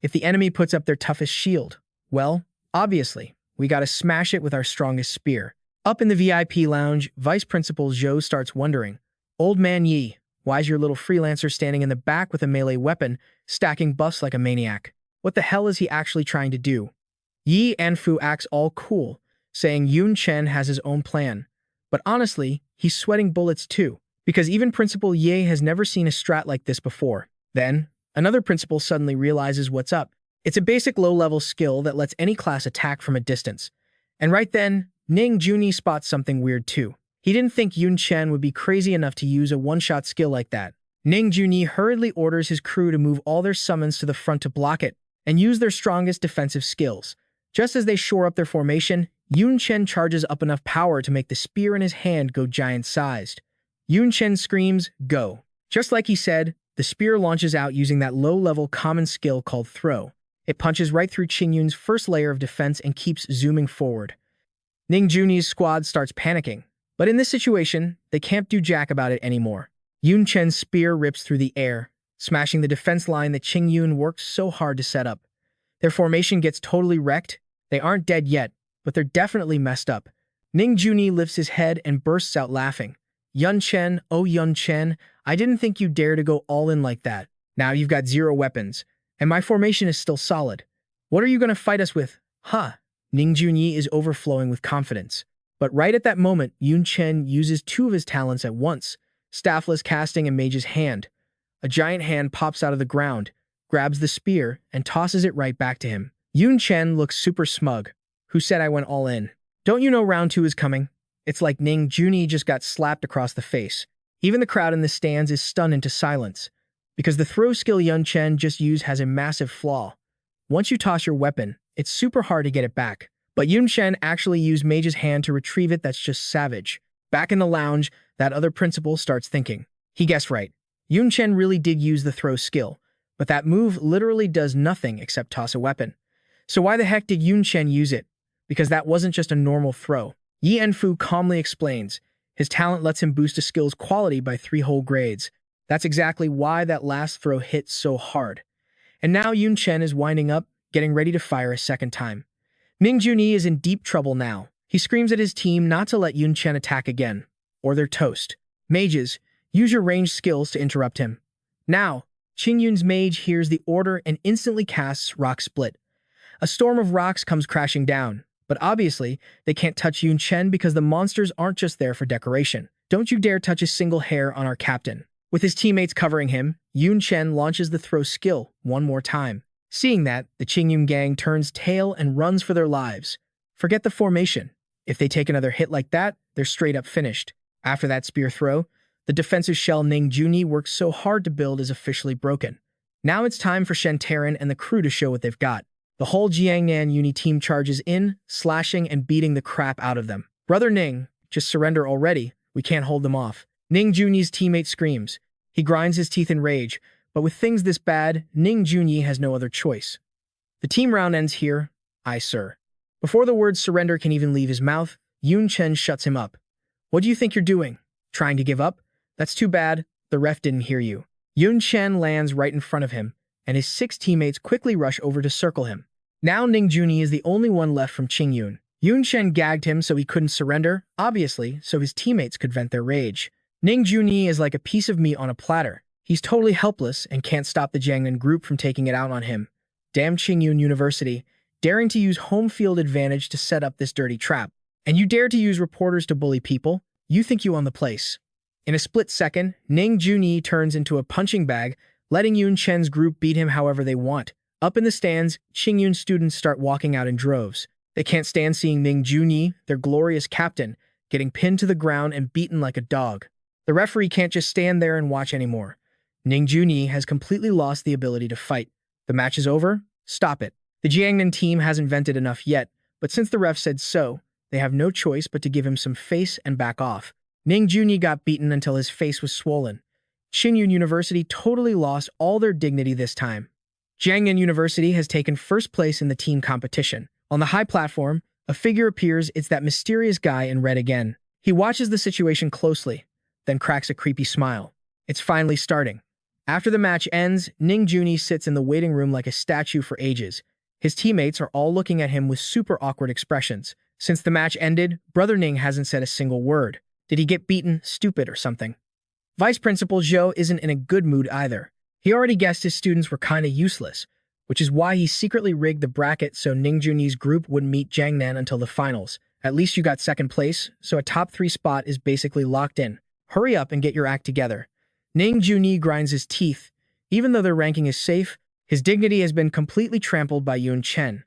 If the enemy puts up their toughest shield, well, obviously, we gotta smash it with our strongest spear. Up in the VIP lounge, Vice Principal Zhou starts wondering, Old Man Yi, why's your little freelancer standing in the back with a melee weapon, stacking buffs like a maniac? What the hell is he actually trying to do? Yi Anfu acts all cool, saying Yun Chen has his own plan. But honestly, he's sweating bullets too, because even Principal Ye has never seen a strat like this before. Then, another principal suddenly realizes what's up. It's a basic low-level skill that lets any class attack from a distance. And right then, Ning Junyi spots something weird too. He didn't think Yun Chen would be crazy enough to use a one-shot skill like that. Ning Junyi hurriedly orders his crew to move all their summons to the front to block it, and use their strongest defensive skills. Just as they shore up their formation, Yun Chen charges up enough power to make the spear in his hand go giant-sized. Yun Chen screams, "Go." Just like he said, the spear launches out using that low-level common skill called Throw. It punches right through Qingyun's first layer of defense and keeps zooming forward. Ning Junyi's squad starts panicking, but in this situation, they can't do jack about it anymore. Yun Chen's spear rips through the air, smashing the defense line that Qingyun worked so hard to set up. Their formation gets totally wrecked. They aren't dead yet, but they're definitely messed up. Ning Junyi lifts his head and bursts out laughing. Yun Chen, oh Yun Chen, I didn't think you'd dare to go all in like that. Now you've got 0 weapons, and my formation is still solid. What are you going to fight us with? Huh? Ning Junyi is overflowing with confidence. But right at that moment, Yun Chen uses 2 of his talents at once, Staffless Casting and Mage's Hand. A giant hand pops out of the ground, grabs the spear, and tosses it right back to him. Yun Chen looks super smug. Who said I went all in? Don't you know round 2 is coming? It's like Ning Junyi just got slapped across the face. Even the crowd in the stands is stunned into silence, because the throw skill Yun Chen just used has a massive flaw. Once you toss your weapon, it's super hard to get it back. But Yun Chen actually used Mage's Hand to retrieve it. That's just savage. Back in the lounge, that other principal starts thinking. He guessed right. Yun Chen really did use the throw skill, but that move literally does nothing except toss a weapon. So why the heck did Yun Chen use it? Because that wasn't just a normal throw. Yi Enfu calmly explains. His talent lets him boost a skill's quality by 3 whole grades. That's exactly why that last throw hit so hard. And now Yun Chen is winding up, getting ready to fire a second time. Ning Junyi is in deep trouble now. He screams at his team not to let Yun Chen attack again, or they're toast. Mages, use your ranged skills to interrupt him. Now, Qingyun's mage hears the order and instantly casts Rock Split. A storm of rocks comes crashing down, but obviously, they can't touch Yun Chen because the monsters aren't just there for decoration. Don't you dare touch a single hair on our captain. With his teammates covering him, Yun Chen launches the throw skill one more time. Seeing that, the Qingyun gang turns tail and runs for their lives. Forget the formation. If they take another hit like that, they're straight up finished. After that spear throw, the defensive shell Ning Junyi worked so hard to build is officially broken. Now it's time for Shen Taran and the crew to show what they've got. The whole Jiangnan Uni team charges in, slashing and beating the crap out of them. Brother Ning, just surrender already. We can't hold them off. Ning Junyi's teammate screams. He grinds his teeth in rage, but with things this bad, Ning Junyi has no other choice. The team round ends here. Aye, sir. Before the word surrender can even leave his mouth, Yun Chen shuts him up. What do you think you're doing? Trying to give up? That's too bad. The ref didn't hear you. Yun Chen lands right in front of him, and his 6 teammates quickly rush over to circle him. Now Ning Junyi is the only one left from Qingyun. Yun Chen gagged him so he couldn't surrender, obviously, so his teammates could vent their rage. Ning Junyi is like a piece of meat on a platter. He's totally helpless and can't stop the Jiangnan group from taking it out on him. Damn Qingyun University, daring to use home field advantage to set up this dirty trap. And you dare to use reporters to bully people? You think you own the place. In a split second, Ning Junyi turns into a punching bag, letting Yun Chen's group beat him however they want. Up in the stands, Qingyun students start walking out in droves. They can't stand seeing Ning Junyi, their glorious captain, getting pinned to the ground and beaten like a dog. The referee can't just stand there and watch anymore. Ning Junyi has completely lost the ability to fight. The match is over? Stop it. The Jiangnan team hasn't vented enough yet, but since the ref said so, they have no choice but to give him some face and back off. Ning Junyi got beaten until his face was swollen. Qingyun University totally lost all their dignity this time. Jiangnan University has taken first place in the team competition. On the high platform, a figure appears. It's that mysterious guy in red again. He watches the situation closely, then cracks a creepy smile. It's finally starting. After the match ends, Ning Juni sits in the waiting room like a statue for ages. His teammates are all looking at him with super awkward expressions. Since the match ended, Brother Ning hasn't said a single word. Did he get beaten, stupid, or something? Vice Principal Zhou isn't in a good mood either. He already guessed his students were kinda useless, which is why he secretly rigged the bracket so Ning Juni's group wouldn't meet Jiangnan until the finals. At least you got second place, so a top 3 spot is basically locked in. Hurry up and get your act together. Ning Juni grinds his teeth. Even though their ranking is safe, his dignity has been completely trampled by Yun Chen.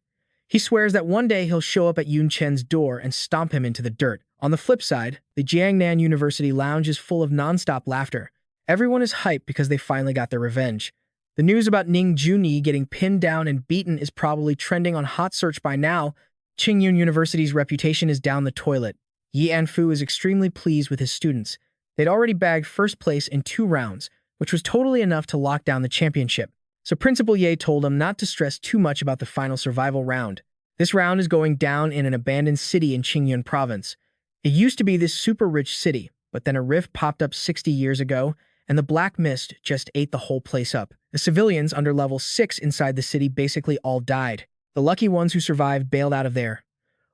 He swears that one day he'll show up at Yun Chen's door and stomp him into the dirt. On the flip side, the Jiangnan University lounge is full of non-stop laughter. Everyone is hyped because they finally got their revenge. The news about Ning Juni getting pinned down and beaten is probably trending on Hot Search by now. Qingyun University's reputation is down the toilet. Yi Anfu is extremely pleased with his students. They'd already bagged first place in 2 rounds, which was totally enough to lock down the championship. So Principal Ye told him not to stress too much about the final survival round. This round is going down in an abandoned city in Qingyun province. It used to be this super rich city, but then a rift popped up 60 years ago, and the black mist just ate the whole place up. The civilians under level 6 inside the city basically all died. The lucky ones who survived bailed out of there.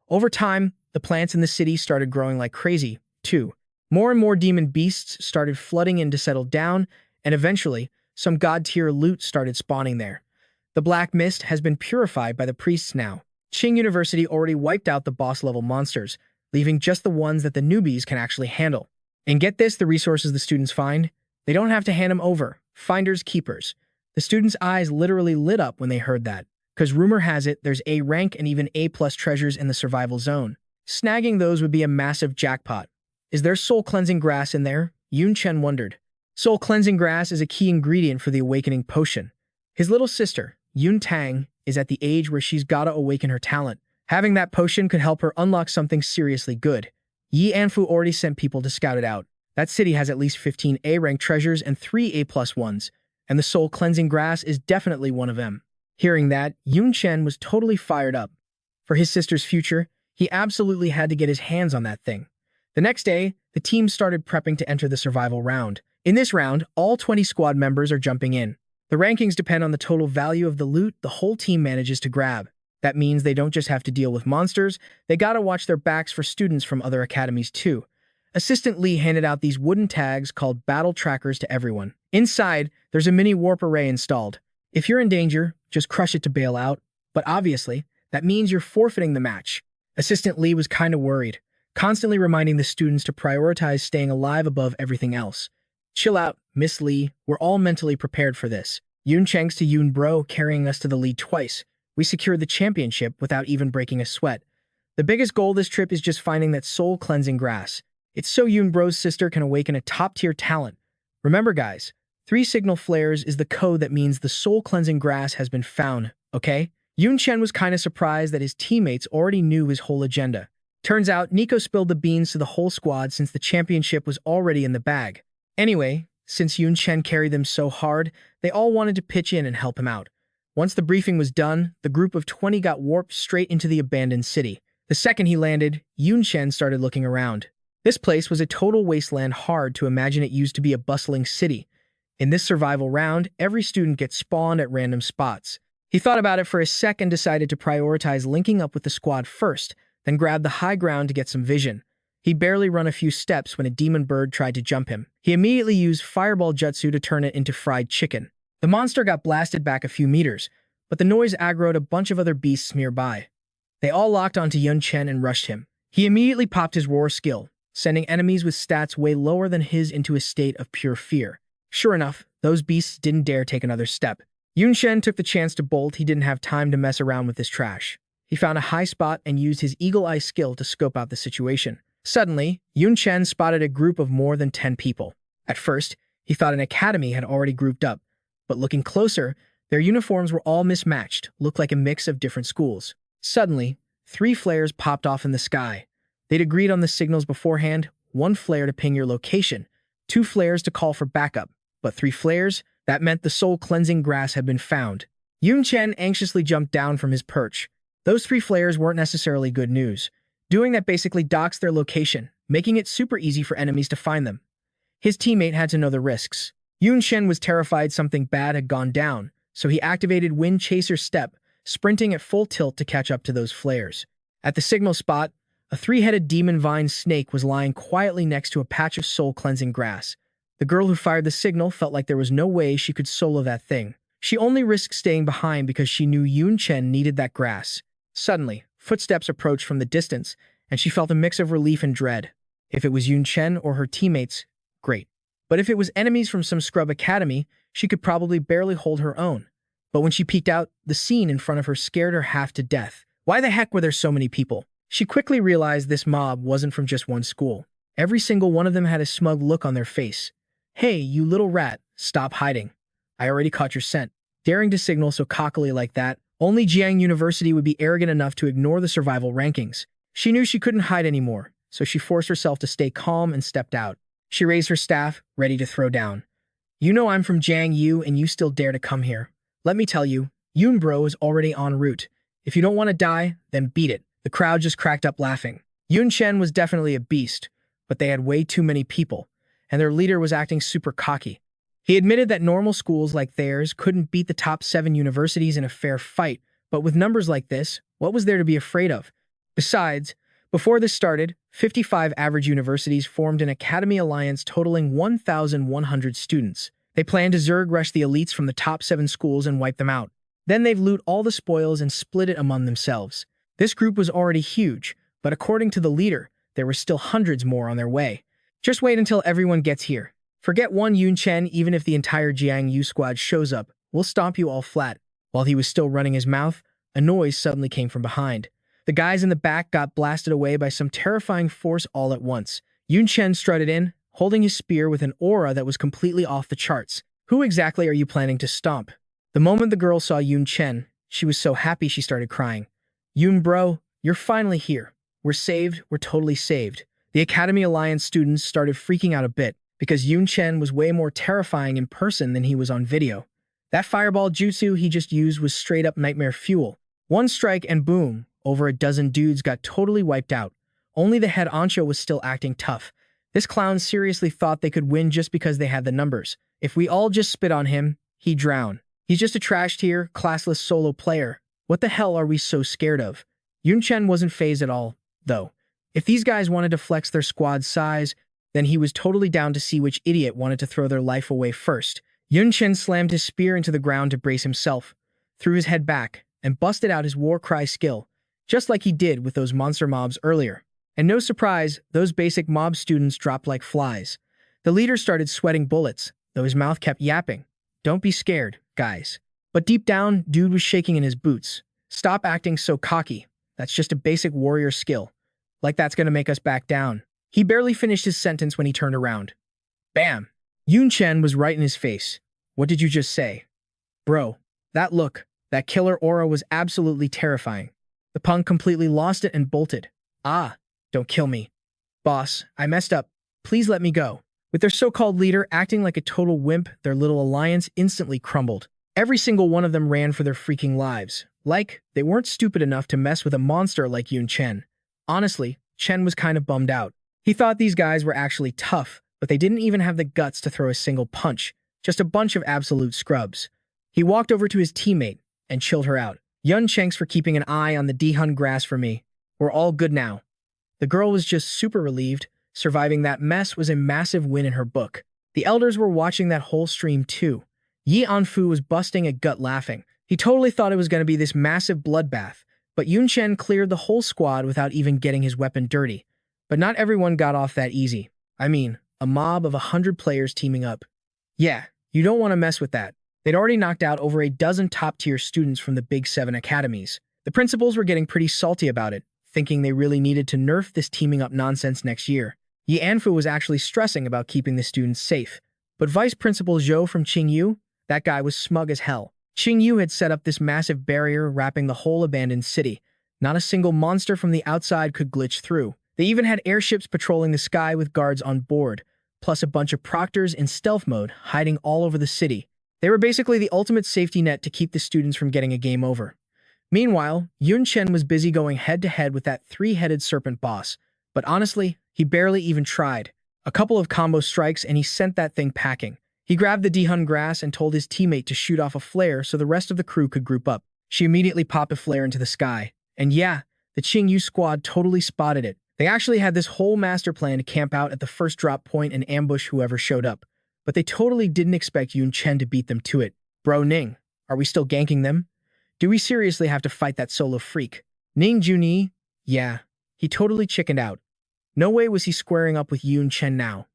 Over time, the plants in the city started growing like crazy, too. More and more demon beasts started flooding in to settle down, and eventually, some god-tier loot started spawning there. The black mist has been purified by the priests now. Qing University already wiped out the boss-level monsters, leaving just the ones that the newbies can actually handle. And get this, the resources the students find? They don't have to hand them over. Finders keepers. The students' eyes literally lit up when they heard that, because rumor has it there's A rank and even A+ treasures in the survival zone. Snagging those would be a massive jackpot. Is there soul-cleansing grass in there? Yun Chen wondered. Soul-cleansing grass is a key ingredient for the awakening potion. His little sister, Yun Tang, is at the age where she's gotta awaken her talent. Having that potion could help her unlock something seriously good. Yi Anfu already sent people to scout it out. That city has at least 15 A-rank treasures and 3 A+ ones, and the soul-cleansing grass is definitely one of them. Hearing that, Yun Chen was totally fired up. For his sister's future, he absolutely had to get his hands on that thing. The next day, the team started prepping to enter the survival round. In this round, all 20 squad members are jumping in. The rankings depend on the total value of the loot the whole team manages to grab. That means they don't just have to deal with monsters, they gotta watch their backs for students from other academies too. Assistant Lee handed out these wooden tags called battle trackers to everyone. Inside, there's a mini warp array installed. If you're in danger, just crush it to bail out, but obviously, that means you're forfeiting the match. Assistant Lee was kinda worried, constantly reminding the students to prioritize staying alive above everything else. Chill out, Miss Lee, we're all mentally prepared for this. Yun Cheng's to Yun Bro carrying us to the lead twice. We secured the championship without even breaking a sweat. The biggest goal this trip is just finding that soul-cleansing grass. It's so Yun Bro's sister can awaken a top-tier talent. Remember guys, 3 signal flares is the code that means the soul-cleansing grass has been found, okay? Yun Chen was kinda surprised that his teammates already knew his whole agenda. Turns out, Nico spilled the beans to the whole squad since the championship was already in the bag. Anyway, since Yun Chen carried them so hard, they all wanted to pitch in and help him out. Once the briefing was done, the group of 20 got warped straight into the abandoned city. The second he landed, Yun Chen started looking around. This place was a total wasteland, hard to imagine it used to be a bustling city. In this survival round, every student gets spawned at random spots. He thought about it for a sec and decided to prioritize linking up with the squad first, then grabbed the high ground to get some vision. He'd barely run a few steps when a demon bird tried to jump him. He immediately used fireball jutsu to turn it into fried chicken. The monster got blasted back a few meters, but the noise aggroed a bunch of other beasts nearby. They all locked onto Yun Chen and rushed him. He immediately popped his roar skill, sending enemies with stats way lower than his into a state of pure fear. Sure enough, those beasts didn't dare take another step. Yun Chen took the chance to bolt. He didn't have time to mess around with this trash. He found a high spot and used his eagle eye skill to scope out the situation. Suddenly, Yun Chen spotted a group of more than 10 people. At first, he thought an academy had already grouped up, but looking closer, their uniforms were all mismatched, looked like a mix of different schools. Suddenly, 3 flares popped off in the sky. They'd agreed on the signals beforehand, 1 flare to ping your location, 2 flares to call for backup, but 3 flares? That meant the soul-cleansing grass had been found. Yun Chen anxiously jumped down from his perch. Those 3 flares weren't necessarily good news. Doing that basically docks their location, making it super easy for enemies to find them. His teammate had to know the risks. Yun Chen was terrified something bad had gone down, so he activated Wind Chaser Step, sprinting at full tilt to catch up to those flares. At the signal spot, a three-headed demon vine snake was lying quietly next to a patch of soul-cleansing grass. The girl who fired the signal felt like there was no way she could solo that thing. She only risked staying behind because she knew Yun Chen needed that grass. Suddenly, footsteps approached from the distance, and she felt a mix of relief and dread. If it was Yun Chen or her teammates, great. But if it was enemies from some scrub academy, she could probably barely hold her own. But when she peeked out, the scene in front of her scared her half to death. Why the heck were there so many people? She quickly realized this mob wasn't from just one school. Every single one of them had a smug look on their face. Hey, you little rat, stop hiding. I already caught your scent. Daring to signal so cockily like that, only Jiang University would be arrogant enough to ignore the survival rankings. She knew she couldn't hide anymore, so she forced herself to stay calm and stepped out. She raised her staff, ready to throw down. You know I'm from Jiang Yu and you still dare to come here. Let me tell you, Yun Bro is already en route. If you don't want to die, then beat it. The crowd just cracked up laughing. Yun Chen was definitely a beast, but they had way too many people, and their leader was acting super cocky. He admitted that normal schools like theirs couldn't beat the top 7 universities in a fair fight, but with numbers like this, what was there to be afraid of? Besides, before this started, 55 average universities formed an academy alliance totaling 1,100 students. They planned to Zerg rush the elites from the top 7 schools and wipe them out. Then they'd loot all the spoils and split it among themselves. This group was already huge, but according to the leader, there were still hundreds more on their way. Just wait until everyone gets here. Forget one Yun Chen, even if the entire Jiang Yu squad shows up, we'll stomp you all flat. While he was still running his mouth, a noise suddenly came from behind. The guys in the back got blasted away by some terrifying force all at once. Yun Chen strutted in, holding his spear with an aura that was completely off the charts. Who exactly are you planning to stomp? The moment the girl saw Yun Chen, she was so happy she started crying. Yun bro, you're finally here. We're saved, we're totally saved. The Academy Alliance students started freaking out a bit, because Yun Chen was way more terrifying in person than he was on video. That fireball jutsu he just used was straight up nightmare fuel. One strike and boom, over a dozen dudes got totally wiped out. Only the head honcho was still acting tough. This clown seriously thought they could win just because they had the numbers. If we all just spit on him, he'd drown. He's just a trash tier, classless solo player. What the hell are we so scared of? Yun Chen wasn't fazed at all, though. If these guys wanted to flex their squad's size, then he was totally down to see which idiot wanted to throw their life away first. Yun Chen slammed his spear into the ground to brace himself, threw his head back, and busted out his war cry skill, just like he did with those monster mobs earlier. And no surprise, those basic mob students dropped like flies. The leader started sweating bullets, though his mouth kept yapping. Don't be scared, guys. But deep down, dude was shaking in his boots. Stop acting so cocky. That's just a basic warrior skill. Like that's gonna make us back down. He barely finished his sentence when he turned around. Bam! Yun Chen was right in his face. What did you just say? Bro, that look, that killer aura was absolutely terrifying. The punk completely lost it and bolted. Ah, don't kill me. Boss, I messed up. Please let me go. With their so-called leader acting like a total wimp, their little alliance instantly crumbled. Every single one of them ran for their freaking lives. Like, they weren't stupid enough to mess with a monster like Yun Chen. Honestly, Chen was kind of bummed out. He thought these guys were actually tough, but they didn't even have the guts to throw a single punch. Just a bunch of absolute scrubs. He walked over to his teammate and chilled her out. Yun, thanks for keeping an eye on the Dihun grass for me. We're all good now. The girl was just super relieved. Surviving that mess was a massive win in her book. The elders were watching that whole stream too. Yi Anfu was busting a gut laughing. He totally thought it was going to be this massive bloodbath, but Yun Chen cleared the whole squad without even getting his weapon dirty. But not everyone got off that easy. I mean, a mob of 100 players teaming up. Yeah, you don't want to mess with that. They'd already knocked out over a dozen top-tier students from the Big 7 academies. The principals were getting pretty salty about it, thinking they really needed to nerf this teaming up nonsense next year. Yi Anfu was actually stressing about keeping the students safe. But Vice Principal Zhou from Qingyu, that guy was smug as hell. Qingyu had set up this massive barrier wrapping the whole abandoned city. Not a single monster from the outside could glitch through. They even had airships patrolling the sky with guards on board, plus a bunch of proctors in stealth mode hiding all over the city. They were basically the ultimate safety net to keep the students from getting a game over. Meanwhile, Yun Chen was busy going head-to-head with that three-headed serpent boss. But honestly, he barely even tried. A couple of combo strikes and he sent that thing packing. He grabbed the dehung grass and told his teammate to shoot off a flare so the rest of the crew could group up. She immediately popped a flare into the sky. And yeah, the Qingyu squad totally spotted it. They actually had this whole master plan to camp out at the first drop point and ambush whoever showed up. But they totally didn't expect Yun Chen to beat them to it. Bro, Ning, are we still ganking them? Do we seriously have to fight that solo freak? Ning Junyi? Yeah, he totally chickened out. No way was he squaring up with Yun Chen now.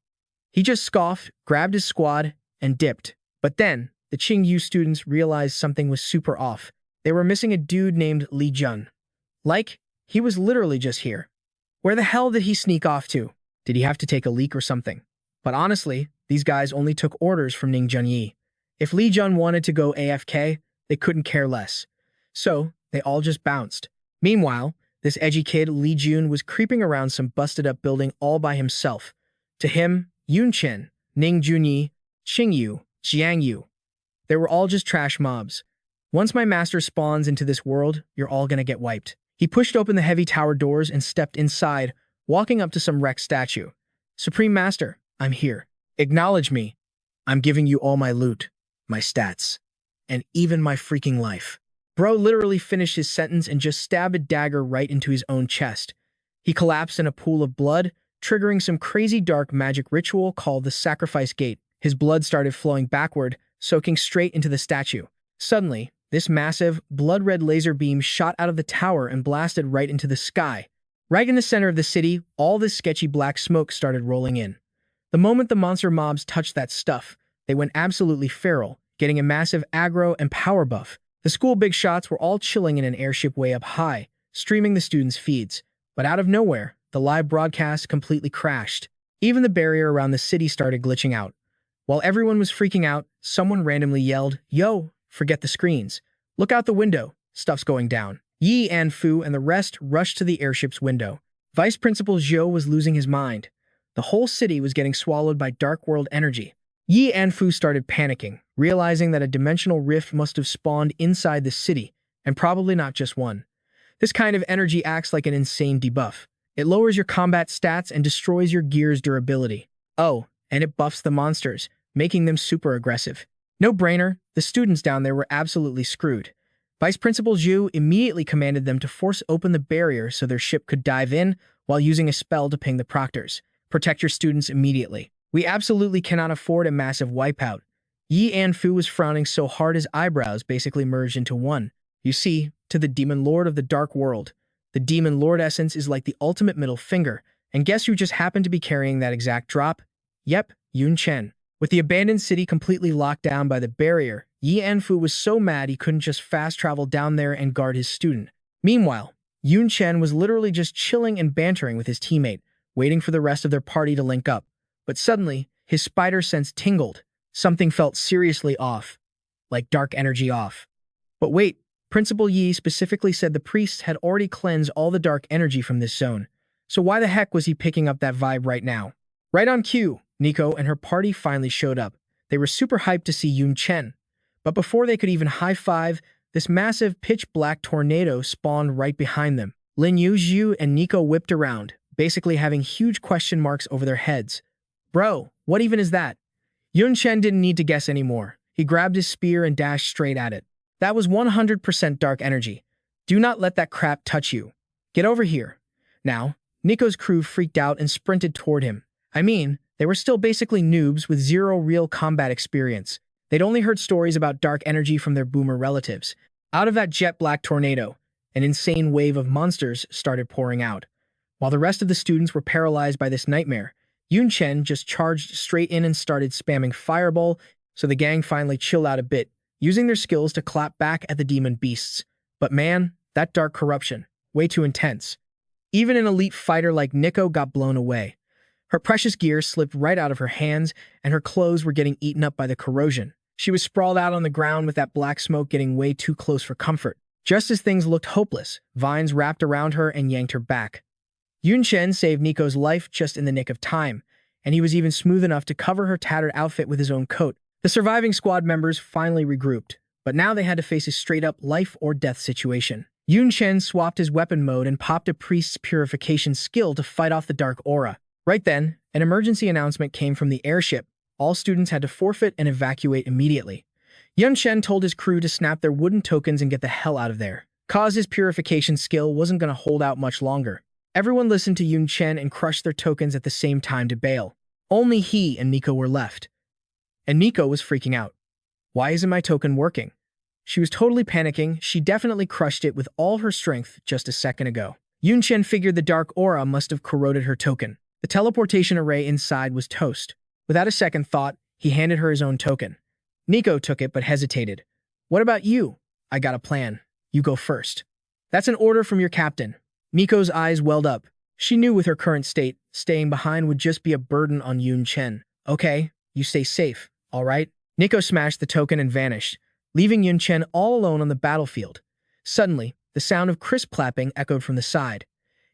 He just scoffed, grabbed his squad, and dipped. But then, the Qingyu students realized something was super off. They were missing a dude named Li Jun. Like, he was literally just here. Where the hell did he sneak off to? Did he have to take a leak or something? But honestly, these guys only took orders from Ning Junyi. If Li Jun wanted to go AFK, they couldn't care less. So, they all just bounced. Meanwhile, this edgy kid, Li Jun, was creeping around some busted-up building all by himself. To him, Yun Chen, Ning Junyi, Qingyu, Jiangyu. They were all just trash mobs. Once my master spawns into this world, you're all gonna get wiped. He pushed open the heavy tower doors and stepped inside, walking up to some wrecked statue. Supreme Master, I'm here. Acknowledge me. I'm giving you all my loot, my stats, and even my freaking life. Bro literally finished his sentence and just stabbed a dagger right into his own chest. He collapsed in a pool of blood, triggering some crazy dark magic ritual called the Sacrifice Gate. His blood started flowing backward, soaking straight into the statue. Suddenly, this massive, blood-red laser beam shot out of the tower and blasted right into the sky. Right in the center of the city, all this sketchy black smoke started rolling in. The moment the monster mobs touched that stuff, they went absolutely feral, getting a massive aggro and power buff. The school big shots were all chilling in an airship way up high, streaming the students' feeds. But out of nowhere, the live broadcast completely crashed. Even the barrier around the city started glitching out. While everyone was freaking out, someone randomly yelled, "Yo, forget the screens. Look out the window. Stuff's going down." Yi and Fu and the rest rushed to the airship's window. Vice Principal Zhou was losing his mind. The whole city was getting swallowed by dark world energy. Yi and Fu started panicking, realizing that a dimensional rift must have spawned inside the city, and probably not just one. This kind of energy acts like an insane debuff. It lowers your combat stats and destroys your gear's durability. Oh, and it buffs the monsters, making them super aggressive. No brainer, the students down there were absolutely screwed. Vice Principal Zhu immediately commanded them to force open the barrier so their ship could dive in while using a spell to ping the proctors. Protect your students immediately. We absolutely cannot afford a massive wipeout. Yi and Fu was frowning so hard his eyebrows basically merged into one. You see, to the Demon Lord of the Dark World, the Demon Lord essence is like the ultimate middle finger, and guess who just happened to be carrying that exact drop? Yep, Yun Chen. With the abandoned city completely locked down by the barrier, Yi Anfu was so mad he couldn't just fast travel down there and guard his student. Meanwhile, Yun Chen was literally just chilling and bantering with his teammate, waiting for the rest of their party to link up. But suddenly, his spider sense tingled. Something felt seriously off, like dark energy off. But wait, Principal Yi specifically said the priests had already cleansed all the dark energy from this zone. So why the heck was he picking up that vibe right now? Right on cue, Nico and her party finally showed up. They were super hyped to see Yun Chen. But before they could even high-five, this massive pitch-black tornado spawned right behind them. Lin Yuzhu and Nico whipped around, basically having huge question marks over their heads. Bro, what even is that? Yun Chen didn't need to guess anymore. He grabbed his spear and dashed straight at it. That was 100% dark energy. Do not let that crap touch you. Get over here. Now, Nico's crew freaked out and sprinted toward him. I mean, they were still basically noobs with zero real combat experience. They'd only heard stories about dark energy from their boomer relatives. Out of that jet-black tornado, an insane wave of monsters started pouring out. While the rest of the students were paralyzed by this nightmare, Yun Chen just charged straight in and started spamming Fireball, so the gang finally chilled out a bit, using their skills to clap back at the demon beasts. But man, that dark corruption, way too intense. Even an elite fighter like Nico got blown away. Her precious gear slipped right out of her hands, and her clothes were getting eaten up by the corrosion. She was sprawled out on the ground with that black smoke getting way too close for comfort. Just as things looked hopeless, vines wrapped around her and yanked her back. Yun Chen saved Nico's life just in the nick of time, and he was even smooth enough to cover her tattered outfit with his own coat. The surviving squad members finally regrouped, but now they had to face a straight-up life-or-death situation. Yun Chen swapped his weapon mode and popped a priest's purification skill to fight off the dark aura. Right then, an emergency announcement came from the airship. All students had to forfeit and evacuate immediately. Yun Chen told his crew to snap their wooden tokens and get the hell out of there, cause his purification skill wasn't going to hold out much longer. Everyone listened to Yun Chen and crushed their tokens at the same time to bail. Only he and Nico were left. And Nico was freaking out. Why isn't my token working? She was totally panicking. She definitely crushed it with all her strength just a second ago. Yun Chen figured the dark aura must have corroded her token. The teleportation array inside was toast. Without a second thought, he handed her his own token. Nico took it but hesitated. What about you? I got a plan. You go first. That's an order from your captain. Nico's eyes welled up. She knew with her current state, staying behind would just be a burden on Yun Chen. Okay, you stay safe, all right? Nico smashed the token and vanished, leaving Yun Chen all alone on the battlefield. Suddenly, the sound of crisp clapping echoed from the side.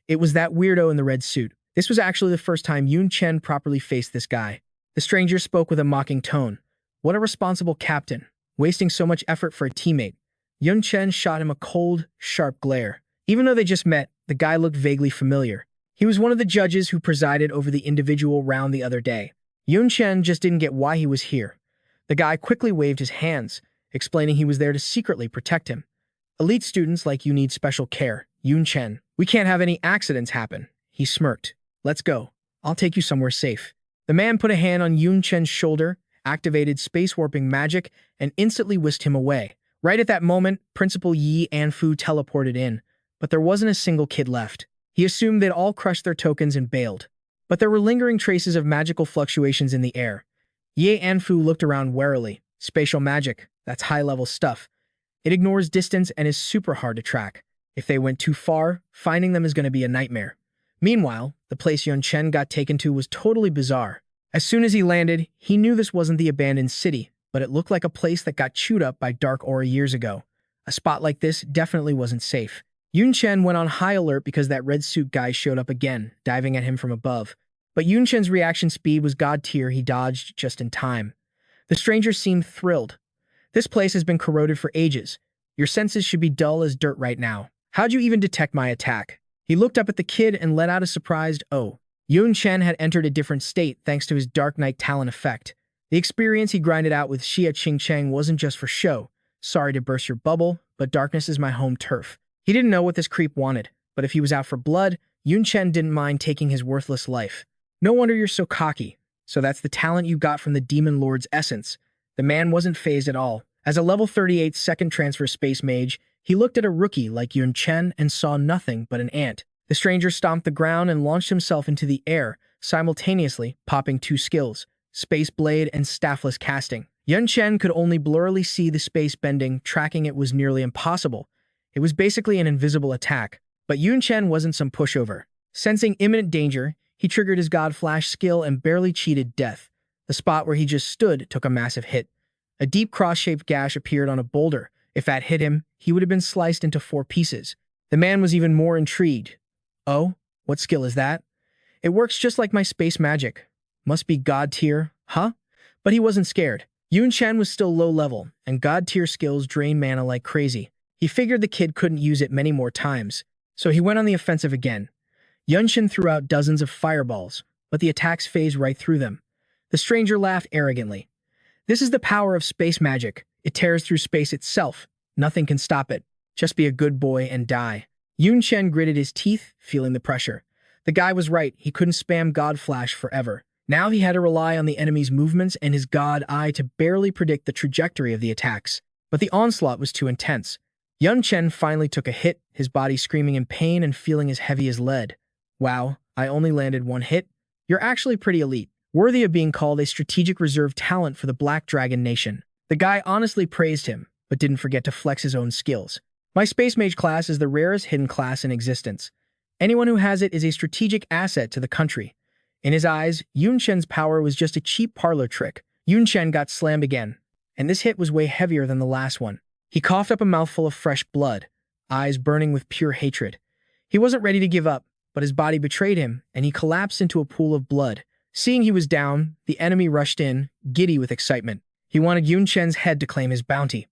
It was that weirdo in the red suit. This was actually the first time Yun Chen properly faced this guy. The stranger spoke with a mocking tone. What a responsible captain, wasting so much effort for a teammate. Yun Chen shot him a cold, sharp glare. Even though they just met, the guy looked vaguely familiar. He was one of the judges who presided over the individual round the other day. Yun Chen just didn't get why he was here. The guy quickly waved his hands, explaining he was there to secretly protect him. Elite students like you need special care, Yun Chen. We can't have any accidents happen. He smirked. Let's go. I'll take you somewhere safe. The man put a hand on Yun Chen's shoulder, activated space-warping magic, and instantly whisked him away. Right at that moment, Principal Yi Anfu teleported in, but there wasn't a single kid left. He assumed they'd all crushed their tokens and bailed. But there were lingering traces of magical fluctuations in the air. Ye Anfu looked around warily. Spatial magic, that's high-level stuff. It ignores distance and is super hard to track. If they went too far, finding them is going to be a nightmare. Meanwhile, the place Yun Chen got taken to was totally bizarre. As soon as he landed, he knew this wasn't the abandoned city, but it looked like a place that got chewed up by dark aura years ago. A spot like this definitely wasn't safe. Yun Chen went on high alert because that red suit guy showed up again, diving at him from above. But Yun Chen's reaction speed was god tier. He dodged just in time. The stranger seemed thrilled. This place has been corroded for ages. Your senses should be dull as dirt right now. How'd you even detect my attack? He looked up at the kid and let out a surprised "oh." Yun Chen had entered a different state thanks to his Dark Knight talent effect. The experience he grinded out with Xia Qingcheng wasn't just for show. Sorry to burst your bubble, but darkness is my home turf. He didn't know what this creep wanted, but if he was out for blood, Yun Chen didn't mind taking his worthless life. No wonder you're so cocky. So that's the talent you got from the Demon Lord's essence. The man wasn't fazed at all. As a level 38 second transfer space mage, he looked at a rookie like Yun Chen and saw nothing but an ant. The stranger stomped the ground and launched himself into the air, simultaneously popping two skills, Space Blade and Staffless Casting. Yun Chen could only blurrily see the space bending. Tracking it was nearly impossible. It was basically an invisible attack. But Yun Chen wasn't some pushover. Sensing imminent danger, he triggered his God Flash skill and barely cheated death. The spot where he just stood took a massive hit. A deep cross-shaped gash appeared on a boulder. If that hit him, he would have been sliced into 4 pieces. The man was even more intrigued. Oh, what skill is that? It works just like my space magic. Must be God tier, huh? But he wasn't scared. Yun Chen was still low level, and God tier skills drain mana like crazy. He figured the kid couldn't use it many more times, so he went on the offensive again. Yun Chen threw out dozens of fireballs, but the attacks phased right through them. The stranger laughed arrogantly. This is the power of space magic. It tears through space itself. Nothing can stop it. Just be a good boy and die. Yun Chen gritted his teeth, feeling the pressure. The guy was right. He couldn't spam God Flash forever. Now he had to rely on the enemy's movements and his God Eye to barely predict the trajectory of the attacks. But the onslaught was too intense. Yun Chen finally took a hit, his body screaming in pain and feeling as heavy as lead. Wow, I only landed 1 hit? You're actually pretty elite. Worthy of being called a strategic reserve talent for the Black Dragon Nation. The guy honestly praised him, but didn't forget to flex his own skills. My Space Mage class is the rarest hidden class in existence. Anyone who has it is a strategic asset to the country. In his eyes, Yun Chen's power was just a cheap parlor trick. Yun Chen got slammed again, and this hit was way heavier than the last one. He coughed up a mouthful of fresh blood, eyes burning with pure hatred. He wasn't ready to give up, but his body betrayed him, and he collapsed into a pool of blood. Seeing he was down, the enemy rushed in, giddy with excitement. He wanted Yun Chen's head to claim his bounty.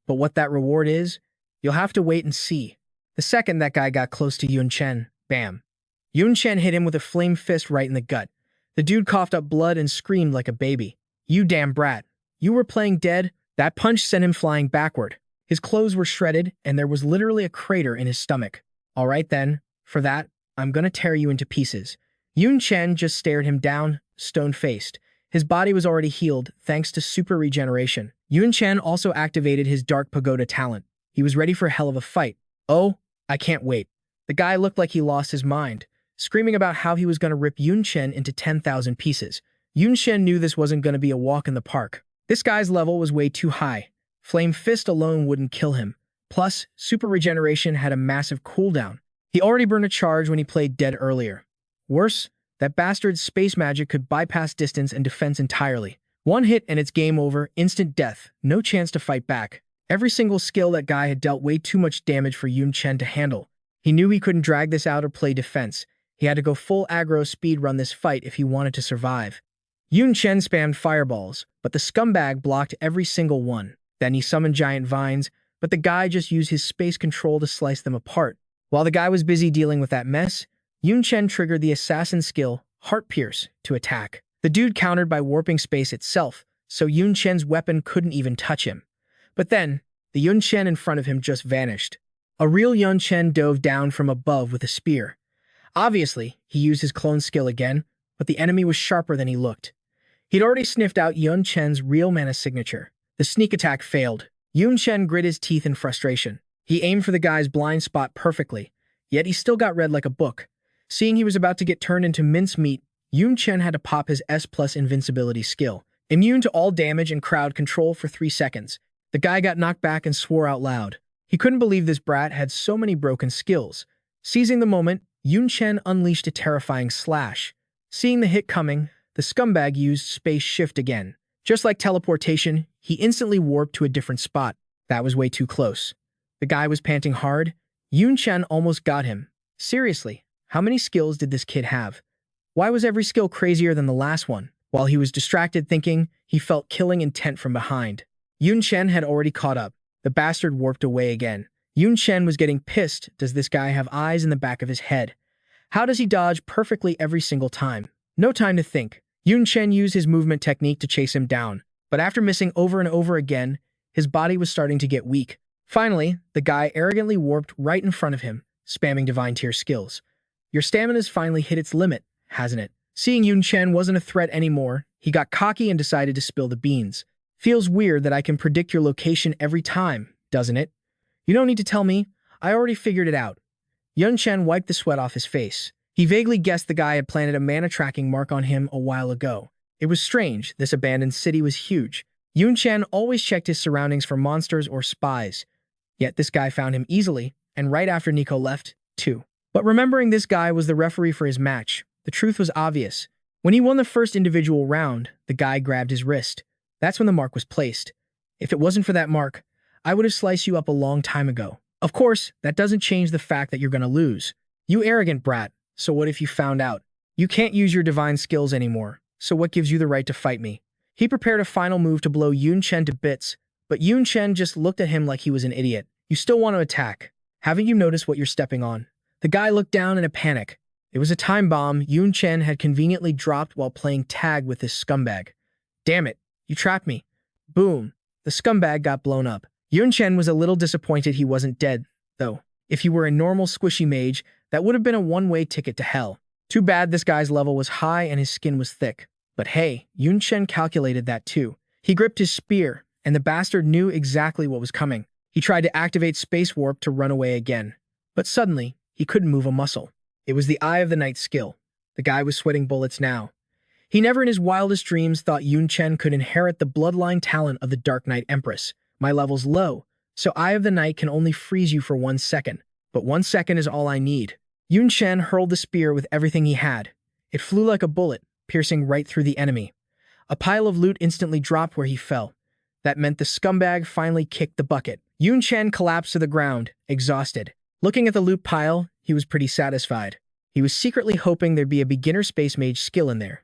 But what that reward is, you'll have to wait and see. The second that guy got close to Yun Chen, bam. Yun Chen hit him with a flame fist right in the gut. The dude coughed up blood and screamed like a baby. "You damn brat. You were playing dead?" That punch sent him flying backward. His clothes were shredded, and there was literally a crater in his stomach. "All right then, for that, I'm gonna tear you into pieces." Yun Chen just stared him down, stone-faced. His body was already healed, thanks to super regeneration. Yun Chen also activated his Dark Pagoda talent. He was ready for a hell of a fight. "Oh, I can't wait." The guy looked like he lost his mind, screaming about how he was going to rip Yun Chen into 10,000 pieces. Yun Chen knew this wasn't going to be a walk in the park. This guy's level was way too high. Flame Fist alone wouldn't kill him. Plus, super regeneration had a massive cooldown. He already burned a charge when he played dead earlier. Worse, that bastard's space magic could bypass distance and defense entirely. One hit and it's game over, instant death, no chance to fight back. Every single skill that guy had dealt way too much damage for Yun Chen to handle. He knew he couldn't drag this out or play defense. He had to go full aggro speed run this fight if he wanted to survive. Yun Chen spammed fireballs, but the scumbag blocked every single one. Then he summoned giant vines, but the guy just used his space control to slice them apart. While the guy was busy dealing with that mess, Yun Chen triggered the assassin skill, Heart Pierce, to attack. The dude countered by warping space itself, so Yun Chen's weapon couldn't even touch him. But then, the Yun Chen in front of him just vanished. A real Yun Chen dove down from above with a spear. Obviously, he used his clone skill again, but the enemy was sharper than he looked. He'd already sniffed out Yun Chen's real mana signature. The sneak attack failed. Yun Chen grit his teeth in frustration. He aimed for the guy's blind spot perfectly, yet he still got read like a book. Seeing he was about to get turned into mincemeat, Yun Chen had to pop his S+ invincibility skill, immune to all damage and crowd control for 3 seconds. The guy got knocked back and swore out loud. He couldn't believe this brat had so many broken skills. Seizing the moment, Yun Chen unleashed a terrifying slash. Seeing the hit coming, the scumbag used space shift again. Just like teleportation, he instantly warped to a different spot. That was way too close. The guy was panting hard. Yun Chen almost got him. Seriously, how many skills did this kid have? Why was every skill crazier than the last one? While he was distracted thinking, he felt killing intent from behind. Yun Chen had already caught up. The bastard warped away again. Yun Chen was getting pissed. Does this guy have eyes in the back of his head? How does he dodge perfectly every single time? No time to think. Yun Chen used his movement technique to chase him down, but after missing over and over again, his body was starting to get weak. Finally, the guy arrogantly warped right in front of him, spamming divine tier skills. Your stamina's finally hit its limit, hasn't it? Seeing Yun Chen wasn't a threat anymore, he got cocky and decided to spill the beans. Feels weird that I can predict your location every time, doesn't it? You don't need to tell me. I already figured it out. Yun Chen wiped the sweat off his face. He vaguely guessed the guy had planted a mana tracking mark on him a while ago. It was strange. This abandoned city was huge. Yun Chen always checked his surroundings for monsters or spies. Yet this guy found him easily, and right after Nico left, too. But remembering this guy was the referee for his match, the truth was obvious. When he won the first individual round, the guy grabbed his wrist. That's when the mark was placed. If it wasn't for that mark, I would have sliced you up a long time ago. Of course, that doesn't change the fact that you're gonna lose. You arrogant brat. So what if you found out? You can't use your divine skills anymore, so what gives you the right to fight me? He prepared a final move to blow Yun Chen to bits, but Yun Chen just looked at him like he was an idiot. You still want to attack. Haven't you noticed what you're stepping on? The guy looked down in a panic. It was a time bomb Yun Chen had conveniently dropped while playing tag with this scumbag. Damn it, you trapped me. Boom. The scumbag got blown up. Yun Chen was a little disappointed he wasn't dead, though. If he were a normal squishy mage, that would have been a one-way ticket to hell. Too bad this guy's level was high and his skin was thick. But hey, Yun Chen calculated that too. He gripped his spear, and the bastard knew exactly what was coming. He tried to activate Space Warp to run away again. But suddenly, he couldn't move a muscle. It was the Eye of the Night skill. The guy was sweating bullets now. He never in his wildest dreams thought Yun Chen could inherit the bloodline talent of the Dark Knight Empress. My level's low, so Eye of the Night can only freeze you for 1 second. But 1 second is all I need. Yun Chen hurled the spear with everything he had. It flew like a bullet, piercing right through the enemy. A pile of loot instantly dropped where he fell. That meant the scumbag finally kicked the bucket. Yun Chen collapsed to the ground, exhausted. Looking at the loot pile, he was pretty satisfied. He was secretly hoping there'd be a beginner space mage skill in there.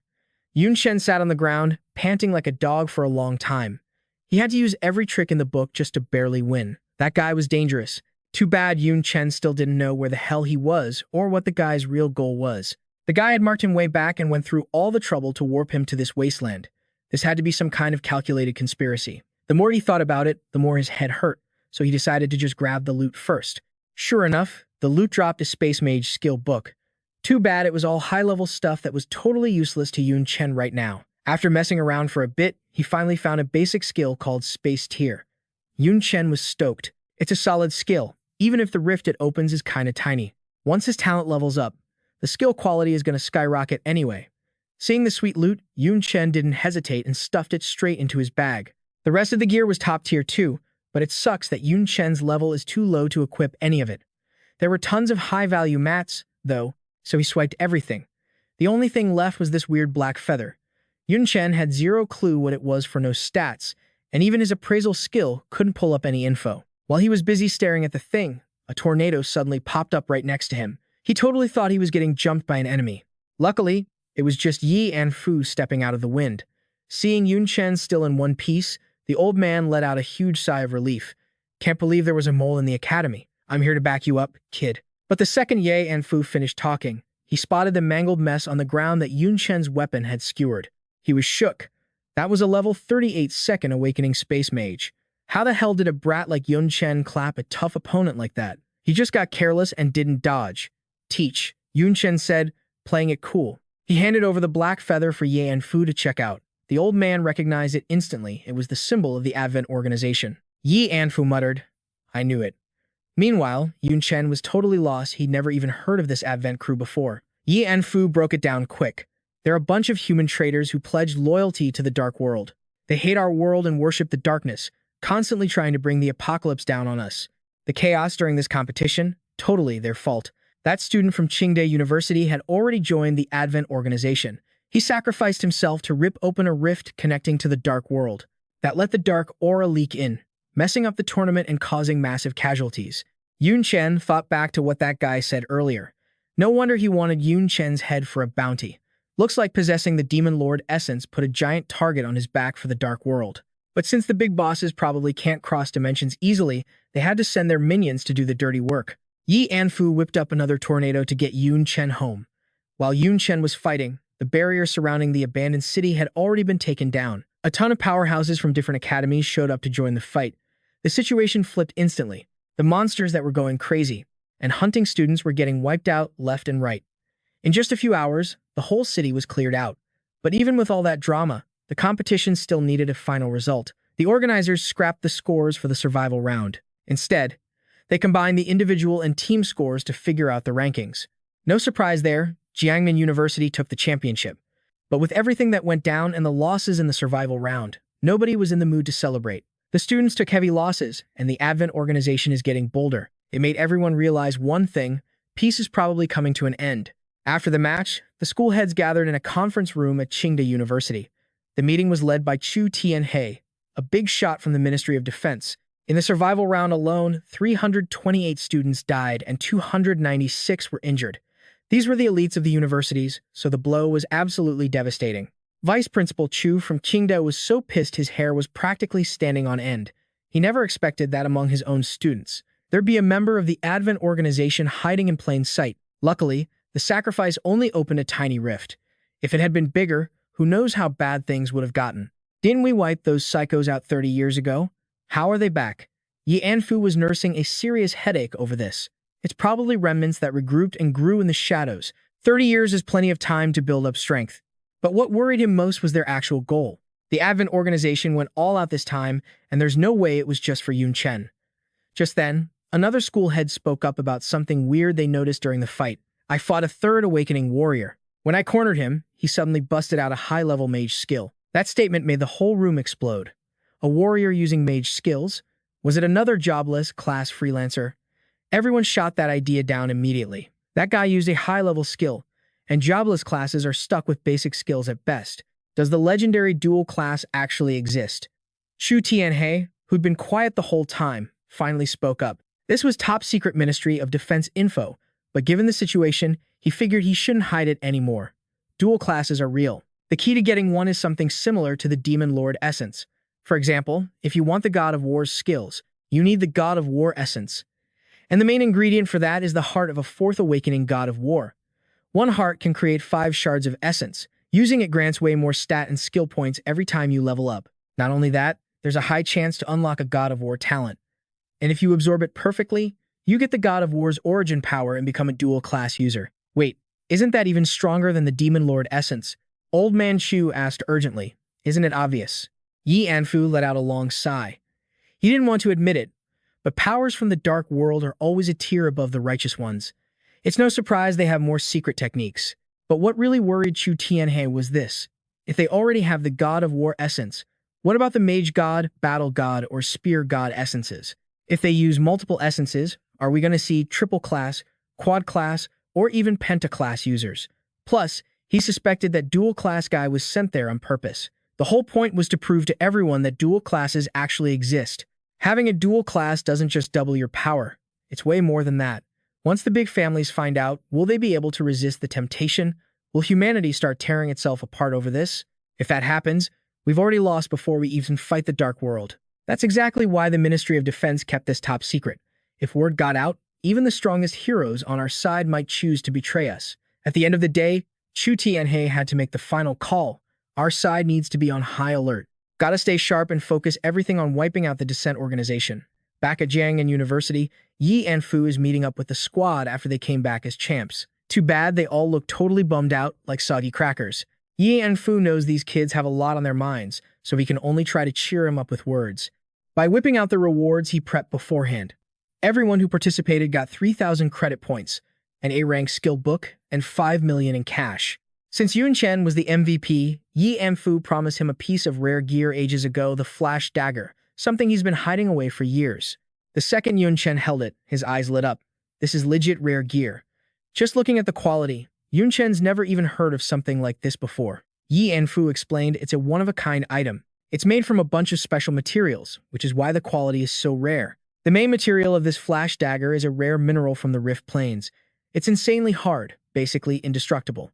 Yun Chen sat on the ground, panting like a dog for a long time. He had to use every trick in the book just to barely win. That guy was dangerous. Too bad Yun Chen still didn't know where the hell he was or what the guy's real goal was. The guy had marked him way back and went through all the trouble to warp him to this wasteland. This had to be some kind of calculated conspiracy. The more he thought about it, the more his head hurt, so he decided to just grab the loot first. Sure enough, the loot dropped a Space Mage skill book. Too bad it was all high-level stuff that was totally useless to Yun Chen right now. After messing around for a bit, he finally found a basic skill called Space Tier. Yun Chen was stoked. It's a solid skill, even if the rift it opens is kinda tiny. Once his talent levels up, the skill quality is gonna skyrocket anyway. Seeing the sweet loot, Yun Chen didn't hesitate and stuffed it straight into his bag. The rest of the gear was top tier too, but it sucks that Yun Chen's level is too low to equip any of it. There were tons of high-value mats, though, so he swiped everything. The only thing left was this weird black feather. Yun Chen had zero clue what it was for no stats, and even his appraisal skill couldn't pull up any info. While he was busy staring at the thing, a tornado suddenly popped up right next to him. He totally thought he was getting jumped by an enemy. Luckily, it was just Yi and Fu stepping out of the wind. Seeing Yun Chen still in one piece, the old man let out a huge sigh of relief. Can't believe there was a mole in the academy. I'm here to back you up, kid. But the second Ye and Fu finished talking, he spotted the mangled mess on the ground that Yun Chen's weapon had skewered. He was shook. That was a level 38 second awakening Space Mage. How the hell did a brat like Yun Chen clap a tough opponent like that? He just got careless and didn't dodge. Teach, Yun Chen said, playing it cool. He handed over the black feather for Ye and Fu to check out. The old man recognized it instantly. It was the symbol of the Advent organization. Yi and Fu muttered, I knew it. Meanwhile, Yun Chen was totally lost. He'd never even heard of this Advent crew before. Yi and Fu broke it down quick. They're a bunch of human traitors who pledged loyalty to the dark world. They hate our world and worship the darkness, constantly trying to bring the apocalypse down on us. The chaos during this competition, totally their fault. That student from Qingde University had already joined the Advent organization. He sacrificed himself to rip open a rift connecting to the dark world. That let the dark aura leak in, messing up the tournament and causing massive casualties. Yun Chen thought back to what that guy said earlier. No wonder he wanted Yun Chen's head for a bounty. Looks like possessing the Demon Lord essence put a giant target on his back for the dark world. But since the big bosses probably can't cross dimensions easily, they had to send their minions to do the dirty work. Yi and Fu whipped up another tornado to get Yun Chen home. While Yun Chen was fighting, the barrier surrounding the abandoned city had already been taken down. A ton of powerhouses from different academies showed up to join the fight. The situation flipped instantly. The monsters that were going crazy, and hunting students were getting wiped out left and right. In just a few hours, the whole city was cleared out. But even with all that drama, the competition still needed a final result. The organizers scrapped the scores for the survival round. Instead, they combined the individual and team scores to figure out the rankings. No surprise there, Jiangmen University took the championship. But with everything that went down and the losses in the survival round, nobody was in the mood to celebrate. The students took heavy losses, and the Advent organization is getting bolder. It made everyone realize one thing: peace is probably coming to an end. After the match, the school heads gathered in a conference room at Qingde University. The meeting was led by Chu Tianhe, a big shot from the Ministry of Defense. In the survival round alone, 328 students died and 296 were injured. These were the elites of the universities, so the blow was absolutely devastating. Vice Principal Chu from Qingde was so pissed his hair was practically standing on end. He never expected that among his own students there'd be a member of the Advent organization hiding in plain sight. Luckily, the sacrifice only opened a tiny rift. If it had been bigger, who knows how bad things would have gotten. Didn't we wipe those psychos out 30 years ago? How are they back? Yi Anfu was nursing a serious headache over this. It's probably remnants that regrouped and grew in the shadows. 30 years is plenty of time to build up strength. But what worried him most was their actual goal. The Advent organization went all out this time, and there's no way it was just for Yun Chen. Just then, another school head spoke up about something weird they noticed during the fight. I fought a third awakening warrior. When I cornered him, he suddenly busted out a high-level mage skill. That statement made the whole room explode. A warrior using mage skills? Was it another jobless class freelancer? Everyone shot that idea down immediately. That guy used a high-level skill, and jobless classes are stuck with basic skills at best. Does the legendary dual class actually exist? Shu Tianhe, who'd been quiet the whole time, finally spoke up. This was top-secret Ministry of Defense info, but given the situation, he figured he shouldn't hide it anymore. Dual classes are real. The key to getting one is something similar to the Demon Lord essence. For example, if you want the God of War's skills, you need the God of War essence. And the main ingredient for that is the heart of a fourth awakening God of War. One heart can create 5 shards of essence. Using it grants way more stat and skill points every time you level up. Not only that, there's a high chance to unlock a God of War talent. And if you absorb it perfectly, you get the God of War's origin power and become a dual-class user. Wait, isn't that even stronger than the Demon Lord essence? Old Man Chu asked urgently. Isn't it obvious? Yi Anfu let out a long sigh. He didn't want to admit it, but powers from the dark world are always a tier above the righteous ones. It's no surprise they have more secret techniques. But what really worried Chu Tianhe was this. If they already have the God of War essence, what about the Mage God, Battle God, or Spear God essences? If they use multiple essences, are we going to see triple class, quad class, or even pentaclass users? Plus, he suspected that dual class guy was sent there on purpose. The whole point was to prove to everyone that dual classes actually exist. Having a dual class doesn't just double your power. It's way more than that. Once the big families find out, will they be able to resist the temptation? Will humanity start tearing itself apart over this? If that happens, we've already lost before we even fight the Dark World. That's exactly why the Ministry of Defense kept this top secret. If word got out, even the strongest heroes on our side might choose to betray us. At the end of the day, Chu Tianhe had to make the final call. Our side needs to be on high alert. Gotta stay sharp and focus everything on wiping out the Descent organization. Back at Jiangnan University, Yi and Fu is meeting up with the squad after they came back as champs. Too bad they all look totally bummed out, like soggy crackers. Yi and Fu knows these kids have a lot on their minds, so he can only try to cheer them up with words. By whipping out the rewards he prepped beforehand, everyone who participated got 3,000 credit points, an A-rank skill book, and 5 million in cash. Since Yun Chen was the MVP, Yi and Fu promised him a piece of rare gear ages ago, the Flash Dagger, something he's been hiding away for years. The second Yun Chen held it, his eyes lit up. This is legit rare gear. Just looking at the quality, Yun Chen's never even heard of something like this before. Yi and Fu explained it's a one-of-a-kind item. It's made from a bunch of special materials, which is why the quality is so rare. The main material of this Flash Dagger is a rare mineral from the Rift Plains. It's insanely hard, basically indestructible.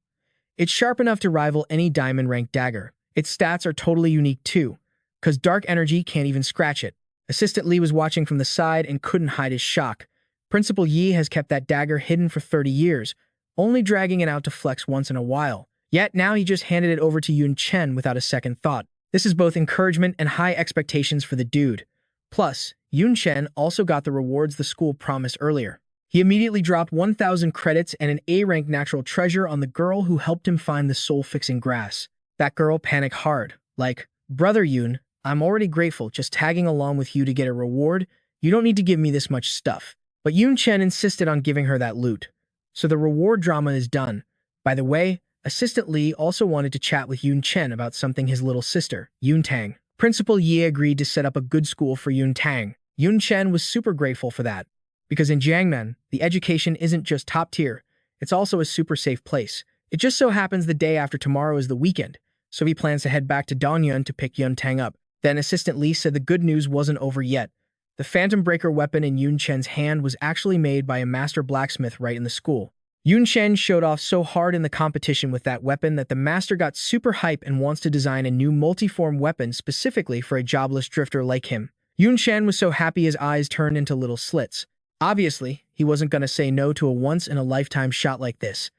It's sharp enough to rival any diamond-ranked dagger. Its stats are totally unique too, because dark energy can't even scratch it. Assistant Li was watching from the side and couldn't hide his shock. Principal Yi has kept that dagger hidden for 30 years, only dragging it out to flex once in a while. Yet now he just handed it over to Yun Chen without a second thought. This is both encouragement and high expectations for the dude. Plus, Yun Chen also got the rewards the school promised earlier. He immediately dropped 1,000 credits and an A-rank natural treasure on the girl who helped him find the soul-fixing grass. That girl panicked hard, like, "Brother Yun, I'm already grateful just tagging along with you to get a reward. You don't need to give me this much stuff." But Yun Chen insisted on giving her that loot. So the reward drama is done. By the way, Assistant Li also wanted to chat with Yun Chen about something his little sister, Yun Tang. Principal Yi agreed to set up a good school for Yun Tang. Yun Chen was super grateful for that. Because in Jiangnan, the education isn't just top tier, it's also a super safe place. It just so happens the day after tomorrow is the weekend, so he plans to head back to Danyun to pick Yun Tang up. Then Assistant Li said the good news wasn't over yet. The Phantom Breaker weapon in Yun Chen's hand was actually made by a master blacksmith right in the school. Yun Chen showed off so hard in the competition with that weapon that the master got super hype and wants to design a new multi-form weapon specifically for a jobless drifter like him. Yun Chen was so happy his eyes turned into little slits. Obviously, he wasn't going to say no to a once-in-a-lifetime shot like this.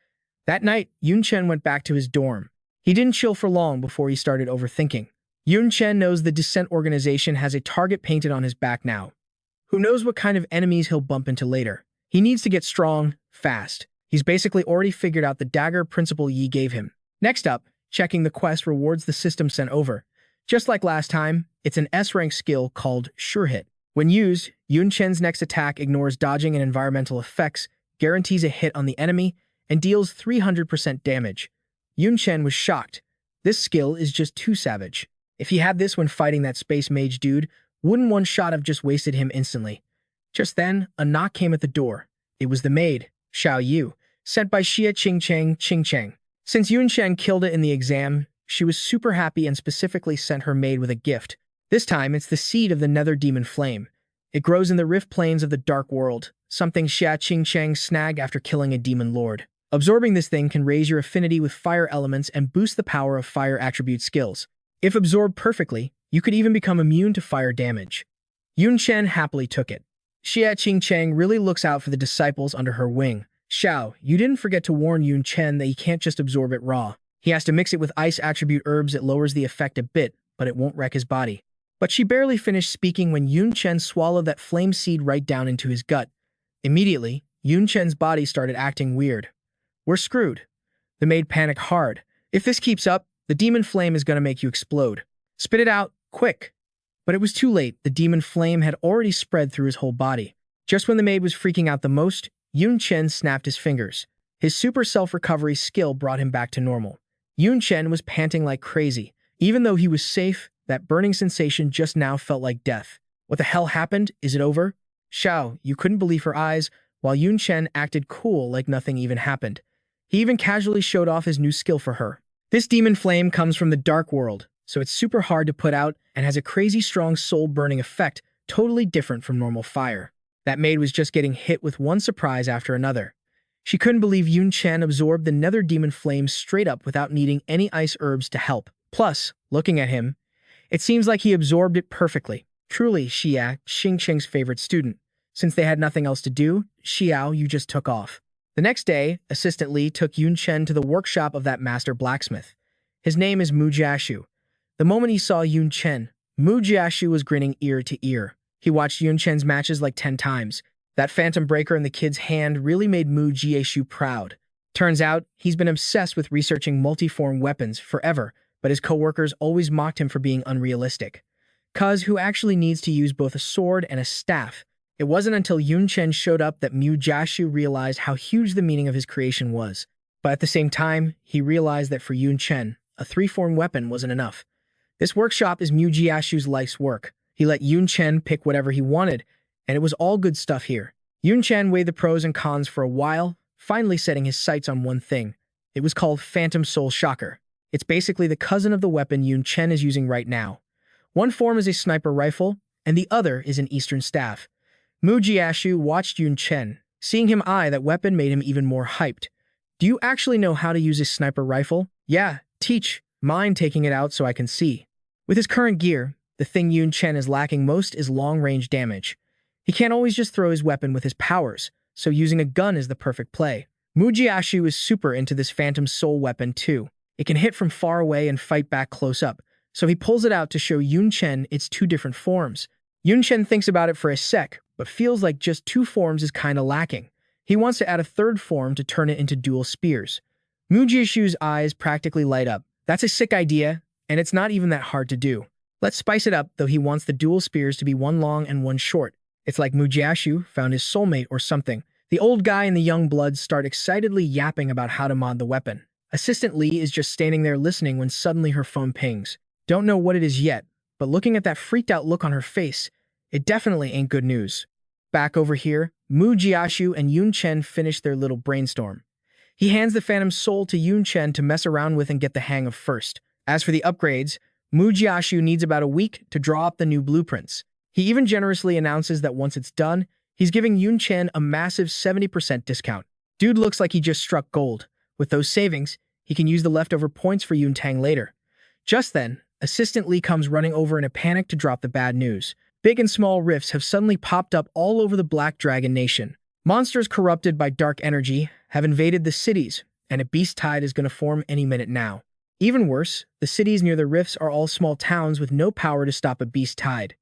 That night, Yun Chen went back to his dorm. He didn't chill for long before he started overthinking. Yun Chen knows the Descent organization has a target painted on his back now. Who knows what kind of enemies he'll bump into later. He needs to get strong, fast. He's basically already figured out the dagger Principal Yi gave him. Next up, checking the quest rewards the system sent over. Just like last time, it's an S-rank skill called Sure Hit. When used, Yun Chen's next attack ignores dodging and environmental effects, guarantees a hit on the enemy, and deals 300% damage. Yun Chen was shocked. This skill is just too savage. If he had this when fighting that space mage dude, wouldn't one shot have just wasted him instantly? Just then, a knock came at the door. It was the maid, Xiao Yu, sent by Xia Qingcheng. Since Yun Chen killed it in the exam, she was super happy and specifically sent her maid with a gift. This time, it's the seed of the Nether Demon Flame. It grows in the rift plains of the Dark World, something Xia Qingcheng snagged after killing a demon lord. Absorbing this thing can raise your affinity with fire elements and boost the power of fire attribute skills. If absorbed perfectly, you could even become immune to fire damage. Yun Chen happily took it. Xia Qingcheng really looks out for the disciples under her wing. Xiao, you didn't forget to warn Yun Chen that he can't just absorb it raw. He has to mix it with ice attribute herbs. It lowers the effect a bit, but it won't wreck his body. But she barely finished speaking when Yun Chen swallowed that flame seed right down into his gut. Immediately, Yun Chen's body started acting weird. We're screwed. The maid panicked hard. If this keeps up, the demon flame is going to make you explode. Spit it out, quick. But it was too late. The demon flame had already spread through his whole body. Just when the maid was freaking out the most, Yun Chen snapped his fingers. His super self-recovery skill brought him back to normal. Yun Chen was panting like crazy. Even though he was safe, that burning sensation just now felt like death. What the hell happened? Is it over? Xiao, you couldn't believe her eyes, while Yun Chen acted cool like nothing even happened. He even casually showed off his new skill for her. This demon flame comes from the dark world, so it's super hard to put out and has a crazy strong soul-burning effect, totally different from normal fire. That maid was just getting hit with one surprise after another. She couldn't believe Yun Chen absorbed the nether demon flame straight up without needing any ice herbs to help. Plus, looking at him, it seems like he absorbed it perfectly. Truly, Xia, Xing Qing's favorite student. Since they had nothing else to do, Xiao, you just took off. The next day, Assistant Li took Yun Chen to the workshop of that master blacksmith. His name is Mu Jiashu. The moment he saw Yun Chen, Mu Jiashu was grinning ear to ear. He watched Yun Chen's matches like 10 times. That phantom breaker in the kid's hand really made Mu Jiashu proud. Turns out, he's been obsessed with researching multi-form weapons forever, but his coworkers always mocked him for being unrealistic. Cuz who actually needs to use both a sword and a staff? It wasn't until Yun Chen showed up that Mu Jiashu realized how huge the meaning of his creation was. But at the same time, he realized that for Yun Chen, a 3-form weapon wasn't enough. This workshop is Mu Jiashu's life's work. He let Yun Chen pick whatever he wanted, and it was all good stuff here. Yun Chen weighed the pros and cons for a while, finally setting his sights on one thing. It was called Phantom Soul Shocker. It's basically the cousin of the weapon Yun Chen is using right now. One form is a sniper rifle, and the other is an Eastern staff. Mu Jiashu watched Yun Chen. Seeing him eye that weapon made him even more hyped. Do you actually know how to use a sniper rifle? Yeah, teach. Mind taking it out so I can see. With his current gear, the thing Yun Chen is lacking most is long-range damage. He can't always just throw his weapon with his powers, so using a gun is the perfect play. Mu Jiashu is super into this Phantom Soul weapon too. It can hit from far away and fight back close up, so he pulls it out to show Yun Chen its 2 different forms. Yun Chen thinks about it for a sec, but feels like just 2 forms is kinda lacking. He wants to add a 3rd form to turn it into dual spears. Mu Jiashu's eyes practically light up. That's a sick idea, and it's not even that hard to do. Let's spice it up, though he wants the dual spears to be one long and one short. It's like Mu Jiashu found his soulmate or something. The old guy and the young bloods start excitedly yapping about how to mod the weapon. Assistant Li is just standing there listening when suddenly her phone pings. Don't know what it is yet, but looking at that freaked out look on her face, it definitely ain't good news. Back over here, Mu Jiashu and Yun Chen finish their little brainstorm. He hands the Phantom Soul to Yun Chen to mess around with and get the hang of first. As for the upgrades, Mu Jiashu needs about a week to draw up the new blueprints. He even generously announces that once it's done, he's giving Yun Chen a massive 70% discount. Dude looks like he just struck gold. With those savings, he can use the leftover points for Yun Tang later. Just then, Assistant Li comes running over in a panic to drop the bad news. Big and small rifts have suddenly popped up all over the Black Dragon Nation. Monsters corrupted by dark energy have invaded the cities, and a beast tide is going to form any minute now. Even worse, the cities near the rifts are all small towns with no power to stop a beast tide.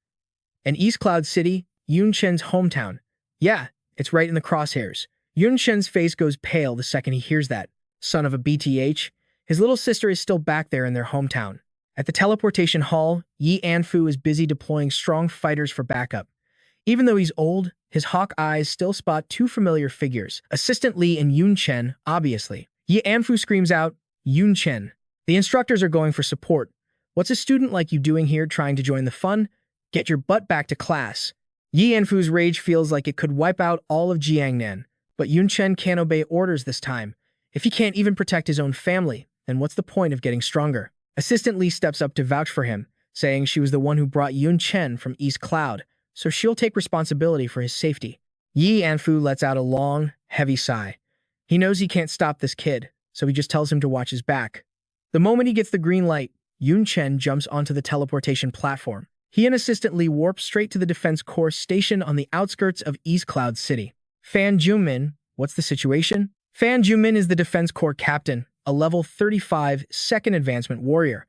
And East Cloud City, Yun Chen's hometown. Yeah, it's right in the crosshairs. Yun Chen's face goes pale the second he hears that. Son of a BTH, his little sister is still back there in their hometown. At the teleportation hall, Yi Anfu is busy deploying strong fighters for backup. Even though he's old, his hawk eyes still spot 2 familiar figures, Assistant Li and Yun Chen, obviously. Yi Anfu screams out, Yun Chen. The instructors are going for support. What's a student like you doing here trying to join the fun? Get your butt back to class. Yi Anfu's rage feels like it could wipe out all of Jiangnan, but Yun Chen can't obey orders this time. If he can't even protect his own family, then what's the point of getting stronger? Assistant Li steps up to vouch for him, saying she was the one who brought Yun Chen from East Cloud, so she'll take responsibility for his safety. Yi Anfu lets out a long, heavy sigh. He knows he can't stop this kid, so he just tells him to watch his back. The moment he gets the green light, Yun Chen jumps onto the teleportation platform. He and Assistant Li warp straight to the Defense Corps station on the outskirts of East Cloud City. Fan Junmin, what's the situation? Fan Junmin is the Defense Corps captain, a level 35 second advancement warrior.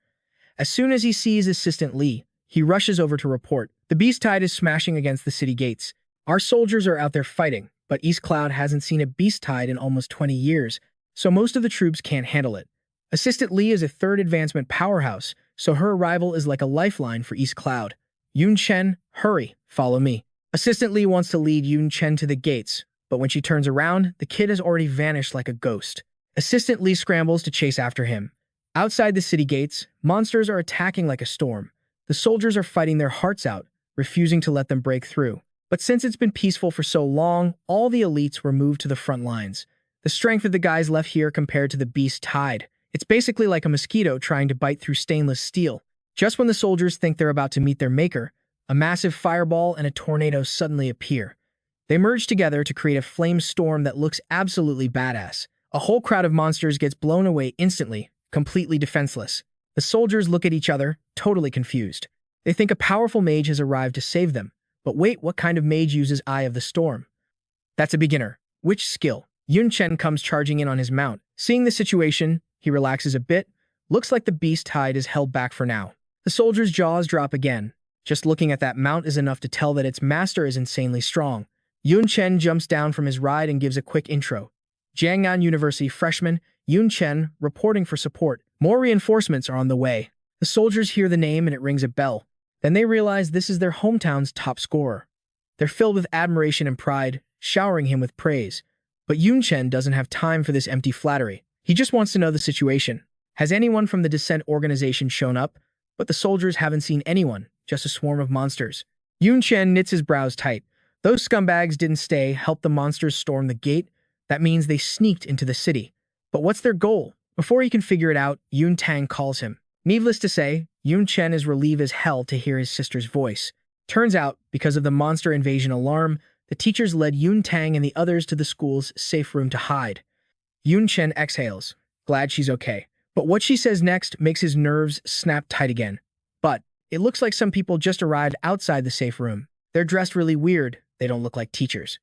As soon as he sees Assistant Lee, he rushes over to report. The beast tide is smashing against the city gates. Our soldiers are out there fighting, but East Cloud hasn't seen a beast tide in almost 20 years, so most of the troops can't handle it. Assistant Lee is a third advancement powerhouse, so her arrival is like a lifeline for East Cloud. Yun Chen, hurry, follow me. Assistant Lee wants to lead Yun Chen to the gates, but when she turns around, the kid has already vanished like a ghost. Assistant Lee scrambles to chase after him. Outside the city gates, monsters are attacking like a storm. The soldiers are fighting their hearts out, refusing to let them break through. But since it's been peaceful for so long, all the elites were moved to the front lines. The strength of the guys left here compared to the beast tide. It's basically like a mosquito trying to bite through stainless steel. Just when the soldiers think they're about to meet their maker, a massive fireball and a tornado suddenly appear. They merge together to create a flame storm that looks absolutely badass. A whole crowd of monsters gets blown away instantly, completely defenseless. The soldiers look at each other, totally confused. They think a powerful mage has arrived to save them. But wait, what kind of mage uses Eye of the Storm? That's a beginner. Which skill? Yun Chen comes charging in on his mount. Seeing the situation, he relaxes a bit. Looks like the beast tide is held back for now. The soldier's jaws drop again. Just looking at that mount is enough to tell that its master is insanely strong. Yun Chen jumps down from his ride and gives a quick intro. Jiangnan University freshman, Yun Chen, reporting for support. More reinforcements are on the way. The soldiers hear the name and it rings a bell. Then they realize this is their hometown's top scorer. They're filled with admiration and pride, showering him with praise. But Yun Chen doesn't have time for this empty flattery. He just wants to know the situation. Has anyone from the Descent organization shown up? But the soldiers haven't seen anyone, just a swarm of monsters. Yun Chen knits his brows tight. Those scumbags didn't stay, help the monsters storm the gate. That means they sneaked into the city. But what's their goal? Before he can figure it out, Yun Tang calls him. Needless to say, Yun Chen is relieved as hell to hear his sister's voice. Turns out, because of the monster invasion alarm, the teachers led Yun Tang and the others to the school's safe room to hide. Yun Chen exhales, glad she's okay. But what she says next makes his nerves snap tight again. But it looks like some people just arrived outside the safe room. They're dressed really weird. They don't look like teachers.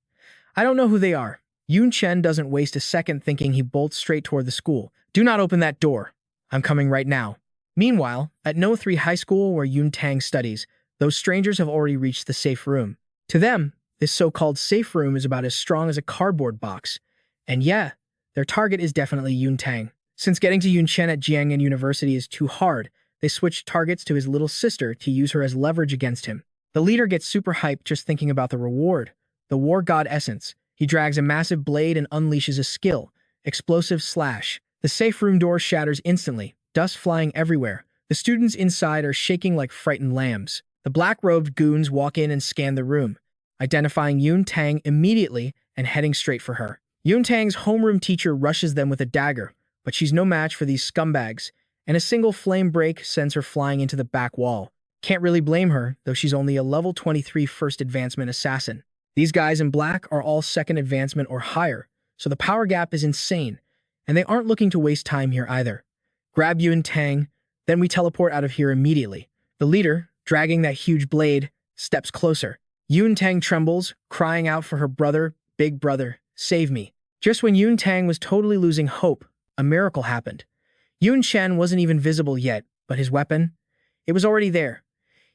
I don't know who they are. Yun Chen doesn't waste a second thinking. He bolts straight toward the school. Do not open that door. I'm coming right now. Meanwhile, at No 3 High School where Yun Tang studies, those strangers have already reached the safe room. To them, this so-called safe room is about as strong as a cardboard box. And yeah, their target is definitely Yun Tang. Since getting to Yun Chen at Jiangnan University is too hard, they switched targets to his little sister to use her as leverage against him. The leader gets super hyped just thinking about the reward. The War God Essence. He drags a massive blade and unleashes a skill. Explosive Slash. The safe room door shatters instantly, dust flying everywhere. The students inside are shaking like frightened lambs. The black-robed goons walk in and scan the room, identifying Yun Tang immediately and heading straight for her. Yun Tang's homeroom teacher rushes them with a dagger, but she's no match for these scumbags, and a single flame break sends her flying into the back wall. Can't really blame her, though she's only a level 23 first advancement assassin. These guys in black are all second advancement or higher, so the power gap is insane, and they aren't looking to waste time here either. Grab Yun Tang, then we teleport out of here immediately. The leader, dragging that huge blade, steps closer. Yun Tang trembles, crying out for her brother, "Big brother, save me." Just when Yun Tang was totally losing hope, a miracle happened. Yun Chen wasn't even visible yet, but his weapon? It was already there.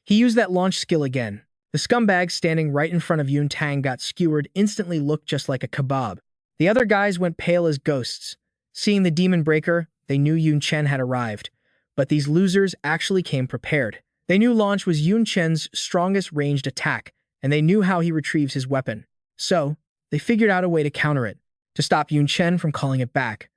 He used that launch skill again. The scumbag standing right in front of Yun Tang got skewered, instantly looked just like a kebab. The other guys went pale as ghosts. Seeing the Demon Breaker, they knew Yun Chen had arrived. But these losers actually came prepared. They knew launch was Yun Chen's strongest ranged attack, and they knew how he retrieves his weapon. So, they figured out a way to counter it, to stop Yun Chen from calling it back.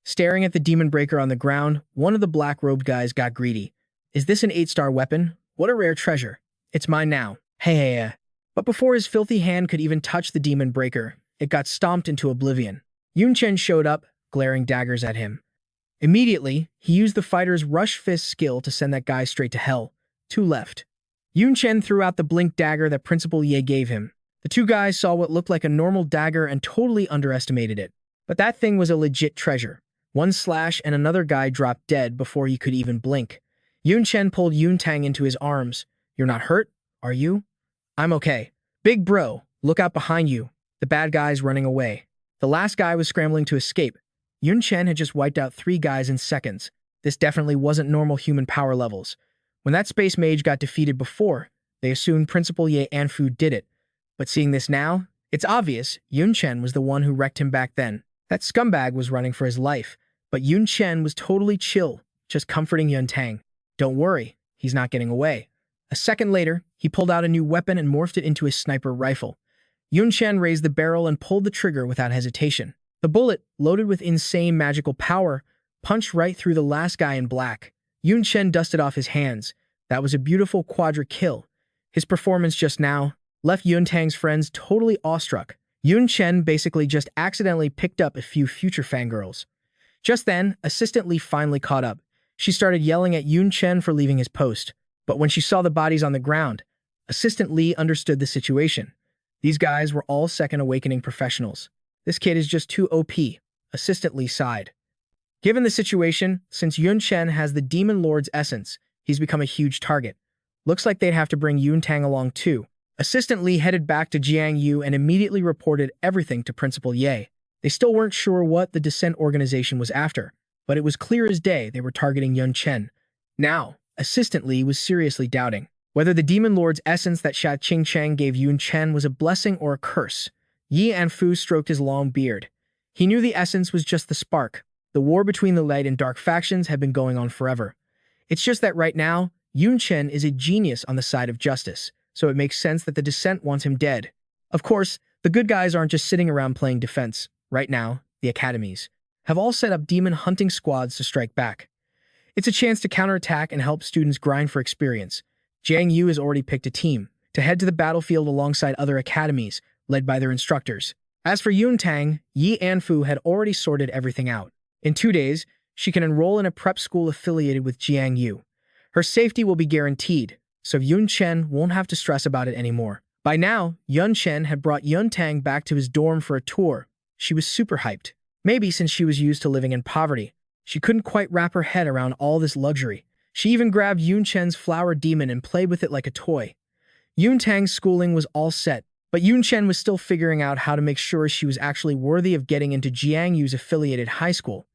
Staring at the Demon Breaker on the ground, one of the black-robed guys got greedy. Is this an 8-star weapon? What a rare treasure. It's mine now. Hey. But before his filthy hand could even touch the Demon Breaker, it got stomped into oblivion. Yun Chen showed up, glaring daggers at him. Immediately, he used the fighter's Rush Fist skill to send that guy straight to hell. 2 left. Yun Chen threw out the blink dagger that Principal Ye gave him. The 2 guys saw what looked like a normal dagger and totally underestimated it. But that thing was a legit treasure. 1 slash and another guy dropped dead before he could even blink. Yun Chen pulled Yun Tang into his arms. "You're not hurt, are you?" "I'm okay." "Big bro, look out behind you." The bad guy's running away. The last guy was scrambling to escape. Yun Chen had just wiped out 3 guys in seconds. This definitely wasn't normal human power levels. When that space mage got defeated before, they assumed Principal Ye Anfu did it. But seeing this now, it's obvious Yun Chen was the one who wrecked him back then. That scumbag was running for his life, but Yun Chen was totally chill, just comforting Yun Tang. Don't worry, he's not getting away. A second later, he pulled out a new weapon and morphed it into his sniper rifle. Yun Chen raised the barrel and pulled the trigger without hesitation. The bullet, loaded with insane magical power, punched right through the last guy in black. Yun Chen dusted off his hands. That was a beautiful quadra kill. His performance just now left Yun Tang's friends totally awestruck. Yun Chen basically just accidentally picked up a few future fangirls. Just then, Assistant Lee finally caught up. She started yelling at Yun Chen for leaving his post. But when she saw the bodies on the ground, Assistant Lee understood the situation. These guys were all Second Awakening professionals. This kid is just too OP, Assistant Lee sighed. Given the situation, since Yun Chen has the Demon Lord's essence, he's become a huge target. Looks like they'd have to bring Yun Tang along too. Assistant Lee headed back to Jiang Yu and immediately reported everything to Principal Ye. They still weren't sure what the Descent organization was after, but it was clear as day they were targeting Yun Chen. Now, Assistant Lee was seriously doubting whether the Demon Lord's essence that Sha Qingcheng gave Yun Chen was a blessing or a curse. Yi Anfu stroked his long beard. He knew the essence was just the spark. The war between the light and dark factions had been going on forever. It's just that right now, Yun Chen is a genius on the side of justice, so it makes sense that the Descent wants him dead. Of course, the good guys aren't just sitting around playing defense. Right now, the academies have all set up demon hunting squads to strike back. It's a chance to counterattack and help students grind for experience. Jiang Yu has already picked a team to head to the battlefield alongside other academies, led by their instructors. As for Yun Tang, Yi Anfu had already sorted everything out. In 2 days, she can enroll in a prep school affiliated with Jiang Yu. Her safety will be guaranteed, so Yun Chen won't have to stress about it anymore. By now, Yun Chen had brought Yun Tang back to his dorm for a tour. She was super hyped. Maybe since she was used to living in poverty, she couldn't quite wrap her head around all this luxury. She even grabbed Yun Chen's flower demon and played with it like a toy. Yun Tang's schooling was all set, but Yun Chen was still figuring out how to make sure she was actually worthy of getting into Jiang Yu's affiliated high school.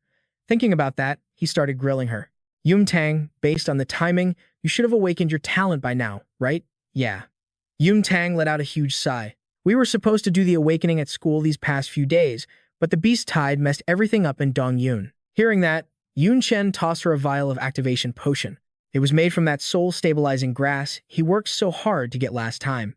Thinking about that, he started grilling her. Yun Tang, based on the timing, you should have awakened your talent by now, right? Yeah. Yun Tang let out a huge sigh. We were supposed to do the awakening at school these past few days, but the beast tide messed everything up in Dongyun. Hearing that, Yun Chen tossed her a vial of activation potion. It was made from that soul-stabilizing grass he worked so hard to get last time.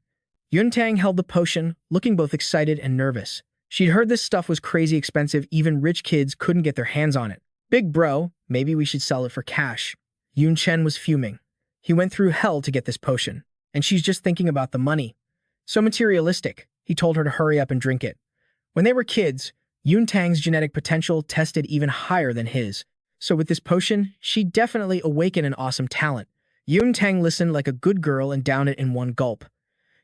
Yun Tang held the potion, looking both excited and nervous. She'd heard this stuff was crazy expensive, even rich kids couldn't get their hands on it. Big bro, maybe we should sell it for cash. Yun Chen was fuming. He went through hell to get this potion, and she's just thinking about the money. So materialistic, he told her to hurry up and drink it. When they were kids, Yun Tang's genetic potential tested even higher than his. So with this potion, she'd definitely awaken an awesome talent. Yun Tang listened like a good girl and downed it in one gulp.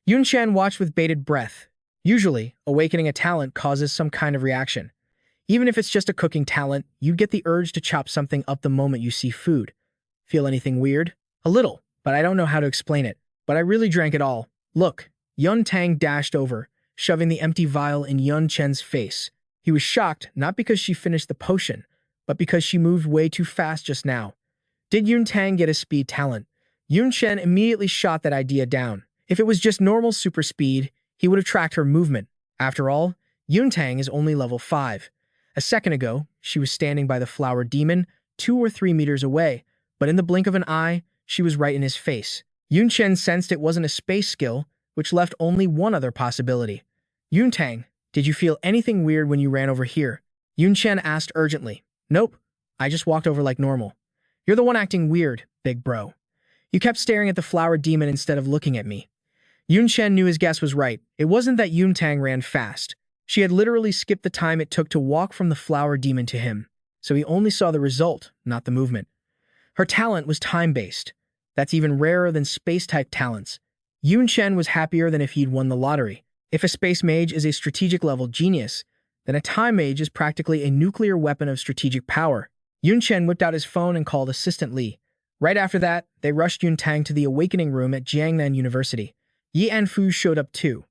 Yun Chen watched with bated breath. Usually, awakening a talent causes some kind of reaction. Even if it's just a cooking talent, you'd get the urge to chop something up the moment you see food. Feel anything weird? A little, but I don't know how to explain it. But I really drank it all. Look, Yun Tang dashed over, shoving the empty vial in Yun Chen's face. He was shocked, not because she finished the potion, but because she moved way too fast just now. Did Yun Tang get a speed talent? Yun Chen immediately shot that idea down. If it was just normal super speed, he would have tracked her movement. After all, Yun Tang is only level 5. A second ago, she was standing by the flower demon, 2 or 3 meters away, but in the blink of an eye, she was right in his face. Yun Chen sensed it wasn't a space skill, which left only one other possibility. Yun Tang, did you feel anything weird when you ran over here? Yun Chen asked urgently. Nope, I just walked over like normal. You're the one acting weird, big bro. You kept staring at the flower demon instead of looking at me. Yun Chen knew his guess was right. It wasn't that Yun Tang ran fast. She had literally skipped the time it took to walk from the flower demon to him, so he only saw the result, not the movement. Her talent was time-based. That's even rarer than space-type talents. Yun Chen was happier than if he'd won the lottery. If a space mage is a strategic-level genius, then a time mage is practically a nuclear weapon of strategic power. Yun Chen whipped out his phone and called Assistant Lee. Right after that, they rushed Yun Tang to the awakening room at Jiangnan University. Yi Anfu showed up too.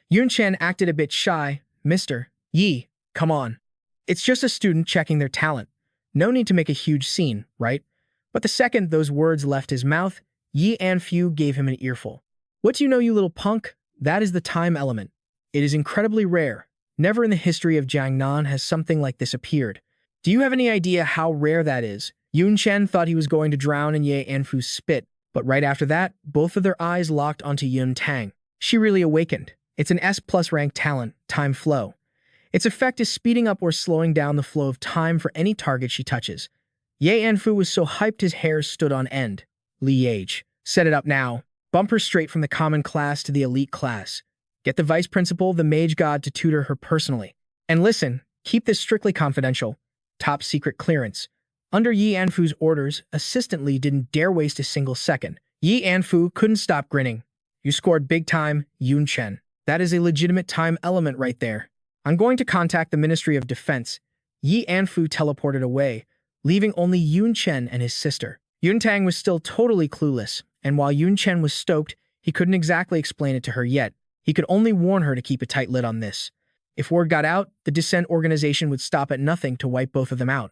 Yun Chen acted a bit shy. Mr. Yi, come on. It's just a student checking their talent. No need to make a huge scene, right? But the second those words left his mouth, Yi Anfu gave him an earful. What do you know, you little punk? That is the time element. It is incredibly rare. Never in the history of Jiangnan has something like this appeared. Do you have any idea how rare that is? Yun Chen thought he was going to drown in Ye Anfu's spit, but right after that, both of their eyes locked onto Yun Tang. She really awakened. It's an S+ rank talent, time flow. Its effect is speeding up or slowing down the flow of time for any target she touches. Ye Anfu was so hyped his hair stood on end. Liege. Set it up now. Bump her straight from the common class to the elite class. Get the vice principal, the mage god, to tutor her personally. And listen, keep this strictly confidential. Top secret clearance. Under Yi Anfu's orders, Assistant Li didn't dare waste a single second. Yi Anfu couldn't stop grinning. You scored big time, Yun Chen. That is a legitimate time element right there. I'm going to contact the Ministry of Defense. Yi Anfu teleported away, leaving only Yun Chen and his sister. Yun Tang was still totally clueless, and while Yun Chen was stoked, he couldn't exactly explain it to her yet. He could only warn her to keep a tight lid on this. If word got out, the Descent organization would stop at nothing to wipe both of them out.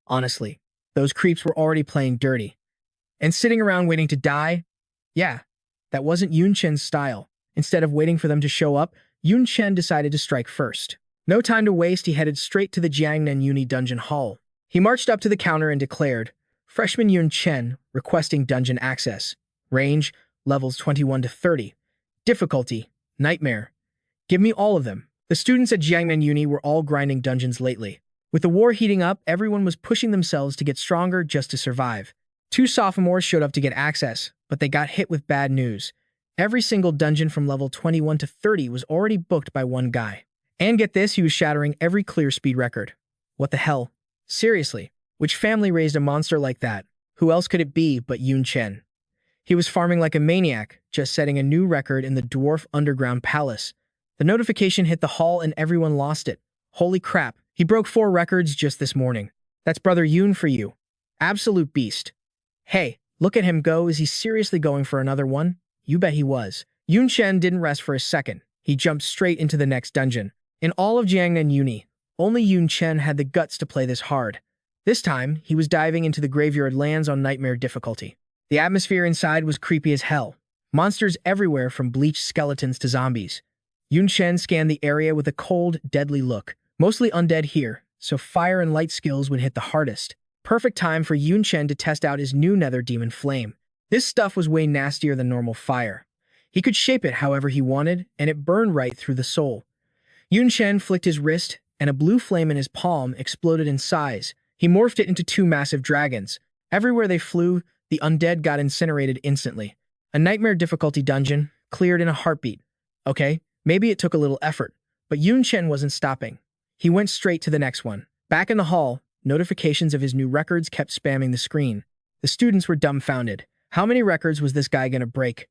Honestly, those creeps were already playing dirty. And sitting around waiting to die? Yeah, that wasn't Yun Chen's style. Instead of waiting for them to show up, Yun Chen decided to strike first. No time to waste, he headed straight to the Jiangnan Uni dungeon hall. He marched up to the counter and declared, Freshman Yun Chen, requesting dungeon access. Range, levels 21 to 30. Difficulty, nightmare. Give me all of them. The students at Jiangnan Uni were all grinding dungeons lately. With the war heating up, everyone was pushing themselves to get stronger just to survive. 2 sophomores showed up to get access, but they got hit with bad news. Every single dungeon from level 21 to 30 was already booked by one guy. And get this, he was shattering every clear speed record. What the hell? Seriously, which family raised a monster like that? Who else could it be but Yun Chen? He was farming like a maniac, just setting a new record in the Dwarf Underground Palace. The notification hit the hall and everyone lost it. Holy crap, he broke 4 records just this morning. That's Brother Yun for you. Absolute beast. Hey, look at him go. Is he seriously going for another one? You bet he was. Yun Chen didn't rest for a second. He jumped straight into the next dungeon. In all of Jiangnan Uni, only Yun Chen had the guts to play this hard. This time, he was diving into the Graveyard Lands on Nightmare difficulty. The atmosphere inside was creepy as hell. Monsters everywhere from bleached skeletons to zombies. Yun Chen scanned the area with a cold, deadly look. Mostly undead here, so fire and light skills would hit the hardest. Perfect time for Yun Chen to test out his new Nether Demon Flame. This stuff was way nastier than normal fire. He could shape it however he wanted, and it burned right through the soul. Yun Chen flicked his wrist, and a blue flame in his palm exploded in size. He morphed it into 2 massive dragons. Everywhere they flew, the undead got incinerated instantly. A nightmare difficulty dungeon, cleared in a heartbeat. Okay, maybe it took a little effort, but Yun Chen wasn't stopping. He went straight to the next one. Back in the hall, notifications of his new records kept spamming the screen. The students were dumbfounded. How many records was this guy gonna break?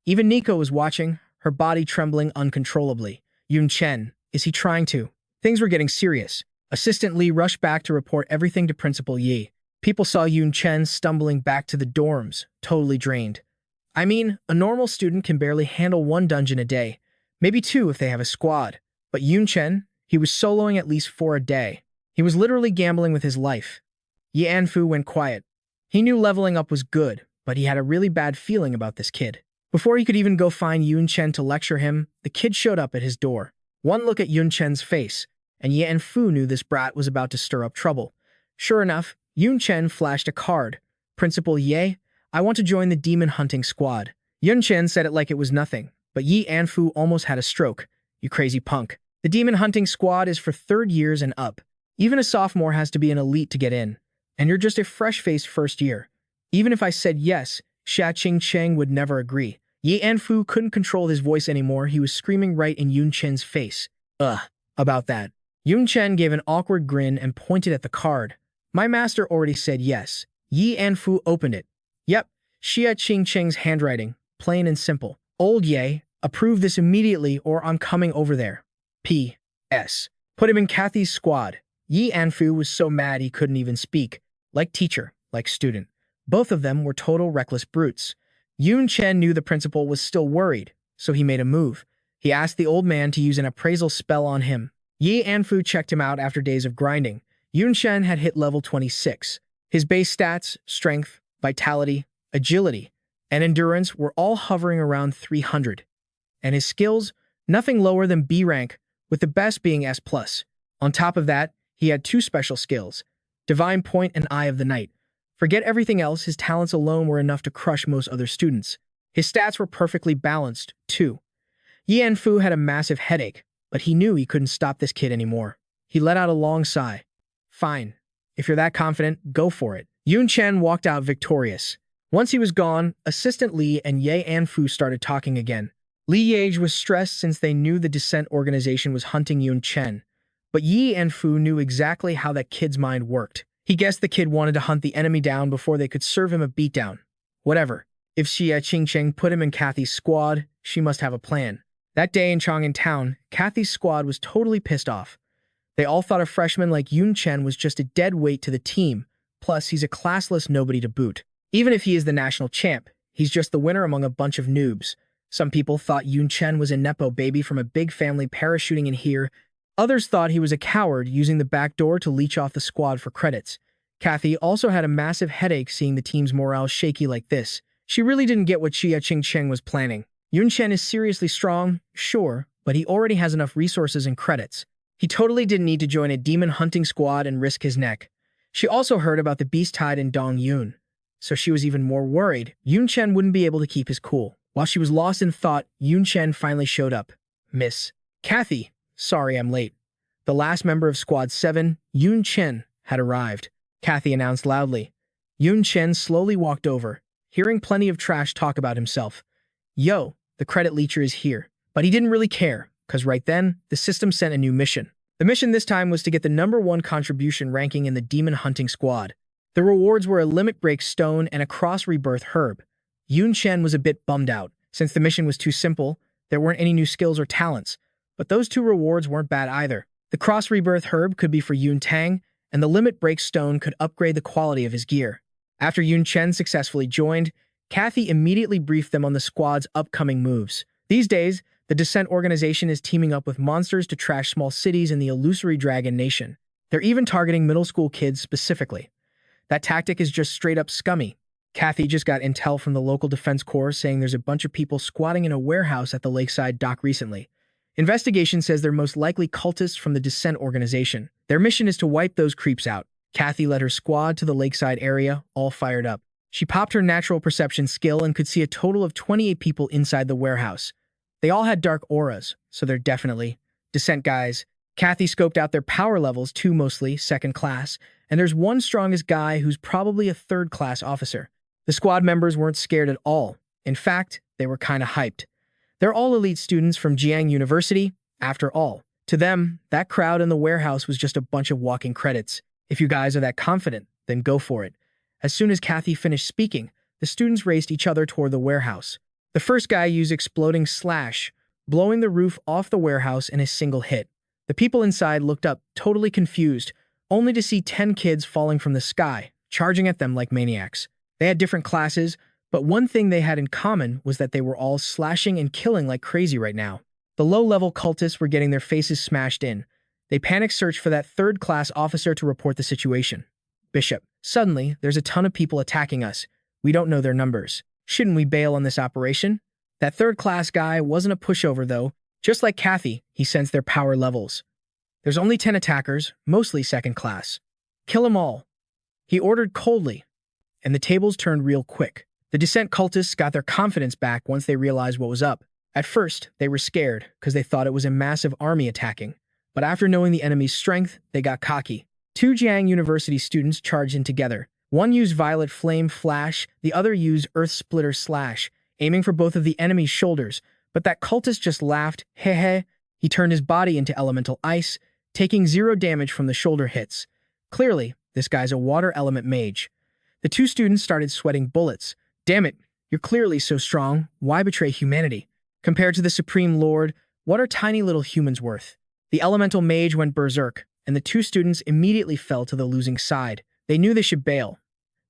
Even Nico was watching, her body trembling uncontrollably. Yun Chen, is he trying to? Things were getting serious. Assistant Li rushed back to report everything to Principal Yi. People saw Yun Chen stumbling back to the dorms, totally drained. I mean, a normal student can barely handle 1 dungeon a day, maybe 2 if they have a squad. But Yun Chen, he was soloing at least 4 a day. He was literally gambling with his life. Yi Anfu went quiet. He knew leveling up was good, but he had a really bad feeling about this kid. Before he could even go find Yun Chen to lecture him, the kid showed up at his door. One look at Yun Chen's face, and Yi Anfu knew this brat was about to stir up trouble. Sure enough, Yun Chen flashed a card. Principal Ye, I want to join the demon hunting squad. Yun Chen said it like it was nothing, but Yi Anfu almost had a stroke. You crazy punk. The demon hunting squad is for 3rd years and up. Even a sophomore has to be an elite to get in. And you're just a fresh-faced first year. Even if I said yes, Xia Qingcheng would never agree. Yi Anfu couldn't control his voice anymore. He was screaming right in Yun Chen's face. About that. Yun Chen gave an awkward grin and pointed at the card. My master already said yes. Yi Anfu opened it. Yep, Xia Qingcheng's handwriting, plain and simple. Old Ye, approve this immediately or I'm coming over there. P.S. Put him in Kathy's squad. Yi Anfu was so mad he couldn't even speak. Like teacher, like student. Both of them were total reckless brutes. Yun Chen knew the principal was still worried, so he made a move. He asked the old man to use an appraisal spell on him. Yi Anfu checked him out after days of grinding. Yun Chen had hit level 26. His base stats, strength, vitality, agility, and endurance were all hovering around 300. And his skills, nothing lower than B rank, with the best being S+. On top of that, he had two special skills, Divine Point and Eye of the Night. Forget everything else, his talents alone were enough to crush most other students. His stats were perfectly balanced, too. Yi Anfu had a massive headache, but he knew he couldn't stop this kid anymore. He let out a long sigh. Fine. If you're that confident, go for it. Yun Chen walked out victorious. Once he was gone, Assistant Li and Ye Anfu started talking again. Li Yage was stressed since they knew the Descent organization was hunting Yun Chen. But Yi Anfu knew exactly how that kid's mind worked. He guessed the kid wanted to hunt the enemy down before they could serve him a beatdown. Whatever. If Xia Qingcheng put him in Kathy's squad, she must have a plan. That day in Chang'an Town, Kathy's squad was totally pissed off. They all thought a freshman like Yun Chen was just a dead weight to the team, plus he's a classless nobody to boot. Even if he is the national champ, he's just the winner among a bunch of noobs. Some people thought Yun Chen was a nepo baby from a big family parachuting in here. Others thought he was a coward using the back door to leech off the squad for credits. Kathy also had a massive headache seeing the team's morale shaky like this. She really didn't get what Xia Qingcheng was planning. Yun Chen is seriously strong, sure, but he already has enough resources and credits. He totally didn't need to join a demon hunting squad and risk his neck. She also heard about the beast tide in Dong Yun, so she was even more worried Yun Chen wouldn't be able to keep his cool. While she was lost in thought, Yun Chen finally showed up. Miss Kathy, sorry I'm late. The last member of Squad 7, Yun Chen, had arrived. Kathy announced loudly. Yun Chen slowly walked over, hearing plenty of trash talk about himself. Yo, the credit leecher is here. But he didn't really care, because right then, the system sent a new mission. The mission this time was to get the #1 contribution ranking in the Demon Hunting Squad. The rewards were a Limit Break Stone and a Cross Rebirth Herb. Yun Chen was a bit bummed out. Since the mission was too simple, there weren't any new skills or talents. But those two rewards weren't bad either. The Cross Rebirth Herb could be for Yun Tang, and the Limit Break Stone could upgrade the quality of his gear. After Yun Chen successfully joined, Kathy immediately briefed them on the squad's upcoming moves. These days, the Descent organization is teaming up with monsters to trash small cities in the illusory Dragon Nation. They're even targeting middle school kids specifically. That tactic is just straight up scummy. Kathy just got intel from the local defense corps saying there's a bunch of people squatting in a warehouse at the lakeside dock recently. Investigation says they're most likely cultists from the Descent organization. Their mission is to wipe those creeps out. Kathy led her squad to the lakeside area, all fired up. She popped her natural perception skill and could see a total of 28 people inside the warehouse. They all had dark auras, so they're definitely Descent guys. Kathy scoped out their power levels, two mostly second class, and there's one strongest guy who's probably a third class officer. The squad members weren't scared at all. In fact, they were kinda hyped. They're all elite students from Jiang University, after all. To them, that crowd in the warehouse was just a bunch of walking credits. If you guys are that confident, then go for it. As soon as Kathy finished speaking, the students raced each other toward the warehouse. The first guy used Exploding Slash, blowing the roof off the warehouse in a single hit. The people inside looked up, totally confused, only to see 10 kids falling from the sky, charging at them like maniacs. They had different classes, but one thing they had in common was that they were all slashing and killing like crazy right now. The low-level cultists were getting their faces smashed in. They panicked searched for that third-class officer to report the situation. Bishop, suddenly, there's a ton of people attacking us. We don't know their numbers. Shouldn't we bail on this operation? That third-class guy wasn't a pushover, though. Just like Kathy, he sensed their power levels. There's only 10 attackers, mostly second class. Kill them all. He ordered coldly, and the tables turned real quick. The Descent cultists got their confidence back once they realized what was up. At first, they were scared because they thought it was a massive army attacking. But after knowing the enemy's strength, they got cocky. 2 Jiang University students charged in together. One used Violet Flame Flash, the other used Earth Splitter Slash, aiming for both of the enemy's shoulders. But that cultist just laughed, heh. He turned his body into elemental ice, taking 0 damage from the shoulder hits. Clearly, this guy's a water element mage. The 2 students started sweating bullets. Damn it, you're clearly so strong. Why betray humanity? Compared to the Supreme Lord, what are tiny little humans worth? The elemental mage went berserk, and the 2 students immediately fell to the losing side. They knew they should bail,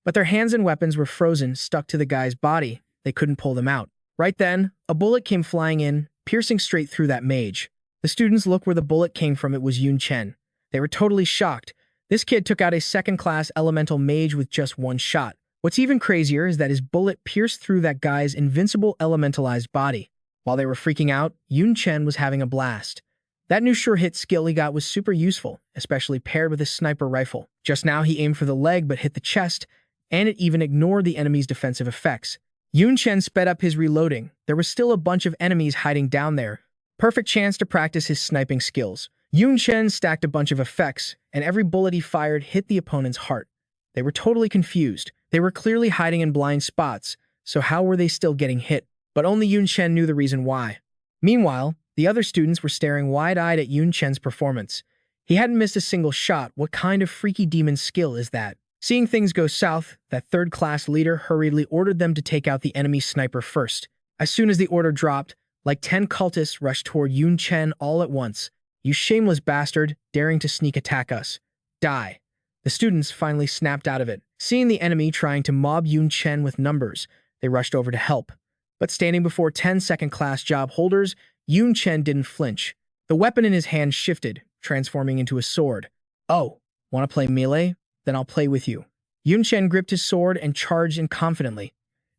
but their hands and weapons were frozen, stuck to the guy's body. They couldn't pull them out. Right then, a bullet came flying in, piercing straight through that mage. The The students looked where the bullet came from. It was Yun Chen. They were totally shocked. This kid took out a second-class elemental mage with just one shot. What's even crazier is that his bullet pierced through that guy's invincible elementalized body. While they were freaking out, Yun Chen was having a blast. That new sure-hit skill he got was super useful, especially paired with his sniper rifle. Just now he aimed for the leg but hit the chest, and it even ignored the enemy's defensive effects. Yun Chen sped up his reloading. There was still a bunch of enemies hiding down there. Perfect chance to practice his sniping skills. Yun Chen stacked a bunch of effects, and every bullet he fired hit the opponent's heart. They were totally confused. They were clearly hiding in blind spots, so how were they still getting hit? But only Yun Chen knew the reason why. Meanwhile, the other students were staring wide-eyed at Yun Chen's performance. He hadn't missed a single shot. What kind of freaky demon skill is that? Seeing things go south, that third-class leader hurriedly ordered them to take out the enemy sniper first. As soon as the order dropped, like 10 cultists rushed toward Yun Chen all at once. "You shameless bastard, daring to sneak attack us. Die." The students finally snapped out of it. Seeing the enemy trying to mob Yun Chen with numbers, they rushed over to help. But standing before 10 second-class job holders, Yun Chen didn't flinch. The weapon in his hand shifted, transforming into a sword. "Oh, want to play melee? Then I'll play with you." Yun Chen gripped his sword and charged in confidently.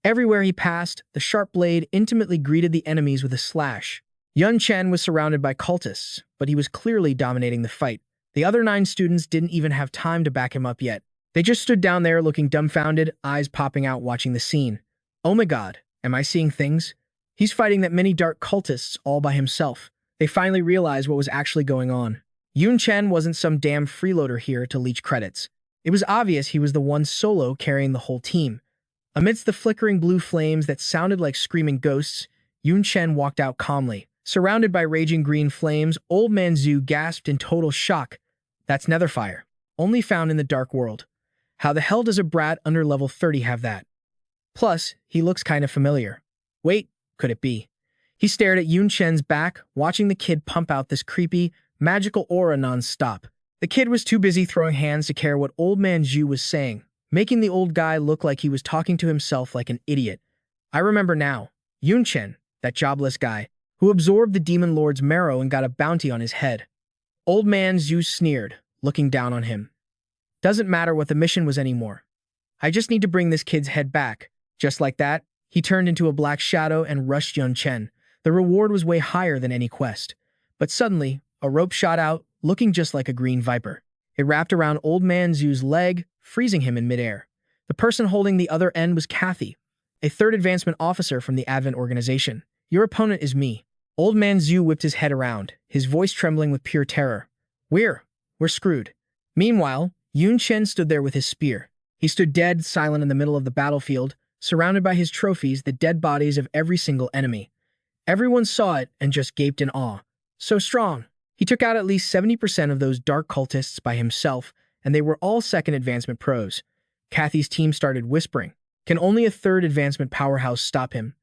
Everywhere he passed, the sharp blade intimately greeted the enemies with a slash. Yun Chen was surrounded by cultists, but he was clearly dominating the fight. The other 9 students didn't even have time to back him up yet. They just stood down there looking dumbfounded, eyes popping out watching the scene. "Oh my god, am I seeing things? He's fighting that many dark cultists all by himself." They finally realized what was actually going on. Yun Chen wasn't some damn freeloader here to leech credits. It was obvious he was the one solo carrying the whole team. Amidst the flickering blue flames that sounded like screaming ghosts, Yun Chen walked out calmly. Surrounded by raging green flames, Old Man Zhu gasped in total shock. "That's netherfire, only found in the dark world. How the hell does a brat under level 30 have that? Plus, he looks kind of familiar. Wait, could it be?" He stared at Yun Chen's back, watching the kid pump out this creepy, magical aura non-stop. The kid was too busy throwing hands to care what Old Man Zhu was saying, making the old guy look like he was talking to himself like an idiot. "I remember now. Yun Chen, that jobless guy, who absorbed the demon lord's marrow and got a bounty on his head." Old Man Zhu sneered, looking down on him. "Doesn't matter what the mission was anymore. I just need to bring this kid's head back." Just like that, he turned into a black shadow and rushed Yun Chen. The reward was way higher than any quest. But suddenly, a rope shot out, looking just like a green viper. It wrapped around Old Man Zhu's leg, freezing him in midair. The person holding the other end was Kathy, a third advancement officer from the Advent organization. "Your opponent is me." Old Man Zhu whipped his head around, his voice trembling with pure terror. We're screwed." Meanwhile, Yun Chen stood there with his spear. He stood dead, silent in the middle of the battlefield, surrounded by his trophies, the dead bodies of every single enemy. Everyone saw it and just gaped in awe. So strong. He took out at least 70% of those dark cultists by himself, and they were all second advancement pros. Kathy's team started whispering. "Can only a third advancement powerhouse stop him?"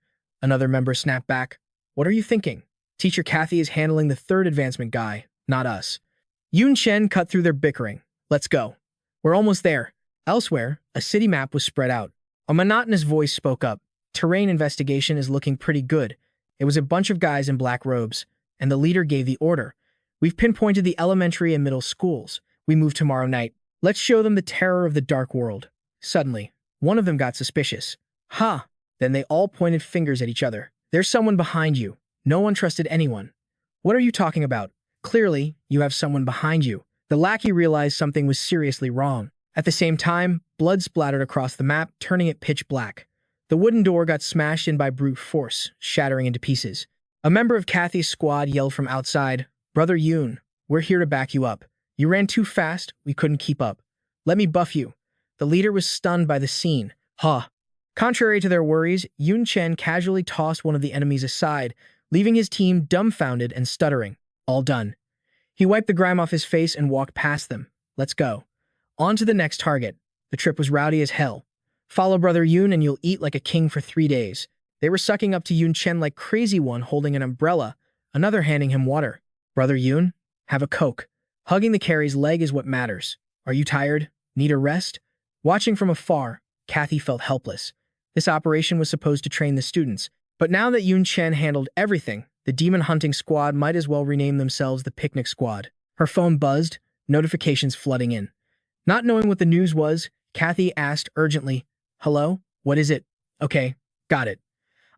Another member snapped back. "What are you thinking? Teacher Kathy is handling the third advancement guy, not us." Yun Chen cut through their bickering. "Let's go. We're almost there." Elsewhere, a city map was spread out. A monotonous voice spoke up. "Terrain investigation is looking pretty good." It was a bunch of guys in black robes, and the leader gave the order. "We've pinpointed the elementary and middle schools. We move tomorrow night. Let's show them the terror of the dark world." Suddenly, one of them got suspicious. "Ha!" Then they all pointed fingers at each other. "There's someone behind you." No one trusted anyone. "What are you talking about?" "Clearly, you have someone behind you." The lackey realized something was seriously wrong. At the same time, blood splattered across the map, turning it pitch black. The wooden door got smashed in by brute force, shattering into pieces. A member of Kathy's squad yelled from outside, "Brother Yun, we're here to back you up. You ran too fast, we couldn't keep up. Let me buff you." The leader was stunned by the scene. "Huh." Contrary to their worries, Yun Chen casually tossed one of the enemies aside, leaving his team dumbfounded and stuttering. "All done." He wiped the grime off his face and walked past them. "Let's go. On to the next target." The trip was rowdy as hell. "Follow Brother Yun and you'll eat like a king for 3 days. They were sucking up to Yun Chen like crazy, one holding an umbrella, another handing him water. "Brother Yun, have a Coke." Hugging the carry's leg is what matters. "Are you tired? Need a rest?" Watching from afar, Kathy felt helpless. This operation was supposed to train the students, but now that Yun Chen handled everything, The demon hunting squad might as well rename themselves the picnic squad. Her phone buzzed, notifications flooding in. Not knowing what the news was, Kathy asked urgently, "Hello? What is it?" "Okay, got it.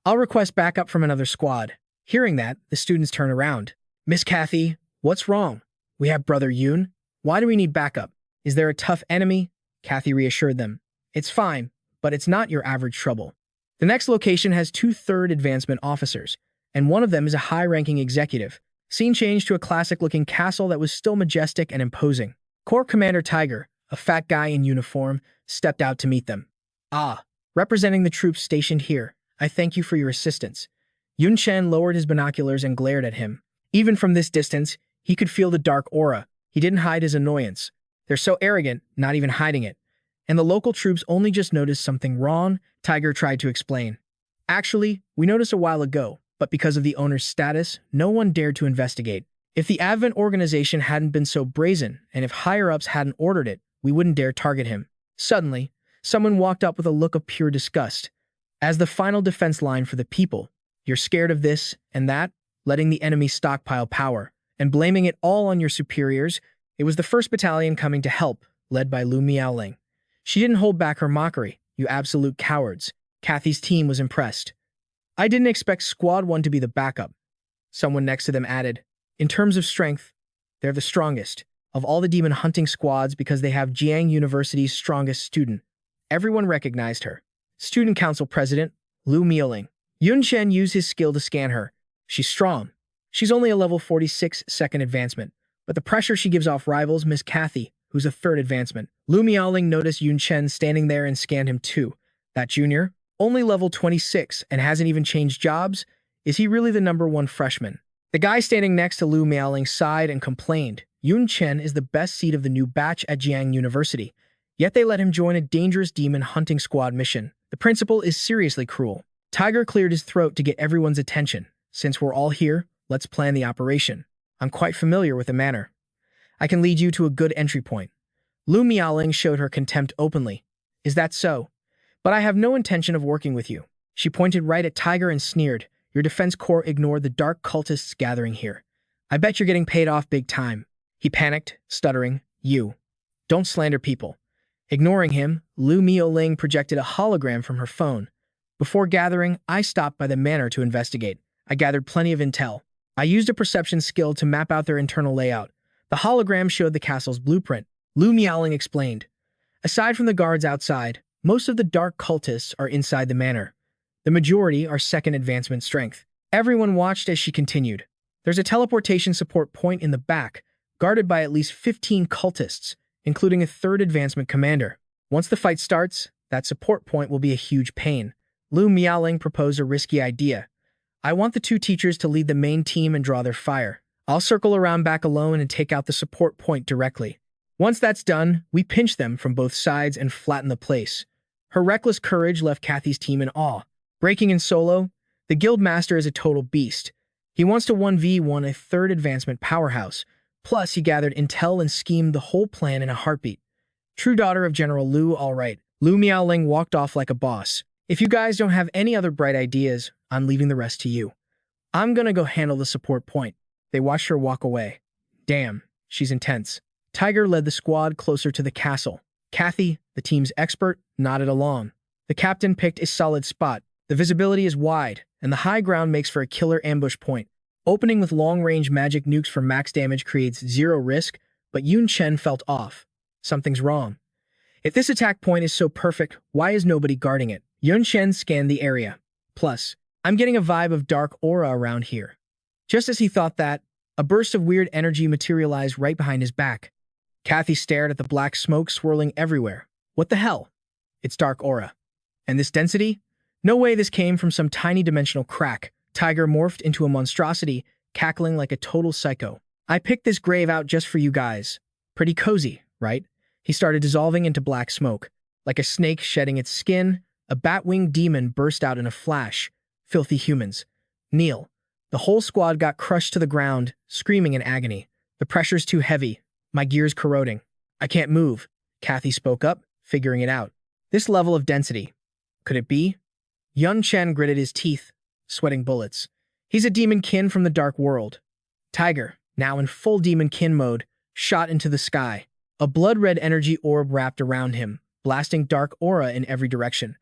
I'll request backup from another squad." Hearing that, the students turn around. "Miss Kathy, what's wrong? We have Brother Yun. Why do we need backup? Is there a tough enemy?" Kathy reassured them. "It's fine, but it's not your average trouble." The next location has two third advancement officers, and one of them is a high-ranking executive. Scene changed to a classic-looking castle that was still majestic and imposing. Corps Commander Tiger, a fat guy in uniform, stepped out to meet them. "Ah, representing the troops stationed here, I thank you for your assistance." Yun Chen lowered his binoculars and glared at him. Even from this distance, he could feel the dark aura. He didn't hide his annoyance. They're so arrogant, not even hiding it. And the local troops only just noticed something wrong, Tiger tried to explain. "Actually, we noticed a while ago, but because of the owner's status, no one dared to investigate. If the Advent organization hadn't been so brazen, and if higher-ups hadn't ordered it, we wouldn't dare target him." Suddenly, someone walked up with a look of pure disgust. As the final defense line for the people, you're scared of this and that, letting the enemy stockpile power, and blaming it all on your superiors. It was the 1st Battalion coming to help, led by Lu Miaoling. She didn't hold back her mockery. "You absolute cowards." Kathy's team was impressed. "I didn't expect Squad 1 to be the backup." Someone next to them added, "In terms of strength, they're the strongest of all the demon hunting squads because they have Jiang University's strongest student." Everyone recognized her. Student Council President, Lu Miaoling. Yun Chen used his skill to scan her. She's strong. She's only a level 46 second advancement, but the pressure she gives off rivals Miss Kathy, who's a 3rd advancement. Lu Miaoling noticed Yun Chen standing there and scanned him too. That junior, only level 26 and hasn't even changed jobs? Is he really the #1 freshman? The guy standing next to Lu Miaoling sighed and complained. Yun Chen is the best seed of the new batch at Jiang University, yet they let him join a dangerous demon hunting squad mission. The principal is seriously cruel. Tiger cleared his throat to get everyone's attention. "Since we're all here, let's plan the operation. I'm quite familiar with the manner. I can lead you to a good entry point." Lu Miaoling showed her contempt openly. "Is that so? But I have no intention of working with you." She pointed right at Tiger and sneered. "Your defense corps ignored the dark cultists gathering here. I bet you're getting paid off big time." He panicked, stuttering, "You. Don't slander people." Ignoring him, Lu Miaoling projected a hologram from her phone. "Before gathering, I stopped by the manor to investigate. I gathered plenty of intel. I used a perception skill to map out their internal layout. The hologram showed the castle's blueprint." Lu Miaoling explained. "Aside from the guards outside, most of the dark cultists are inside the manor. The majority are 2nd advancement strength." Everyone watched as she continued. "There's a teleportation support point in the back, guarded by at least 15 cultists, including a 3rd advancement commander. Once the fight starts, that support point will be a huge pain." Lu Miaoling proposed a risky idea. "I want the 2 teachers to lead the main team and draw their fire. I'll circle around back alone and take out the support point directly. Once that's done, we pinch them from both sides and flatten the place." Her reckless courage left Kathy's team in awe. Breaking in solo, the guild master is a total beast. He wants to 1v1 a 3rd advancement powerhouse. Plus, he gathered intel and schemed the whole plan in a heartbeat. True daughter of General Lu, all right. Lu Miaoling walked off like a boss. "If you guys don't have any other bright ideas, I'm leaving the rest to you. I'm gonna go handle the support point." They watched her walk away. Damn, she's intense. Tiger led the squad closer to the castle. Kathy, the team's expert, nodded along. The captain picked a solid spot. The visibility is wide, and the high ground makes for a killer ambush point. Opening with long-range magic nukes for max damage creates 0 risk, but Yun Chen felt off. Something's wrong. If this attack point is so perfect, why is nobody guarding it? Yun Chen scanned the area. Plus, I'm getting a vibe of dark aura around here. Just as he thought that, a burst of weird energy materialized right behind his back. Kathy stared at the black smoke swirling everywhere. What the hell? It's dark aura. And this density? No way this came from some tiny dimensional crack. Tiger morphed into a monstrosity, cackling like a total psycho. "I picked this grave out just for you guys. Pretty cozy, right?" He started dissolving into black smoke. Like a snake shedding its skin, a bat-winged demon burst out in a flash. Filthy humans. Kneel. The whole squad got crushed to the ground, screaming in agony. "The pressure's too heavy. My gear's corroding. I can't move." Kathy spoke up, figuring it out. "This level of density. Could it be?" Yun Chen gritted his teeth, sweating bullets. He's a demon kin from the dark world. Tiger, now in full demon kin mode, shot into the sky. A blood-red energy orb wrapped around him, blasting dark aura in every direction.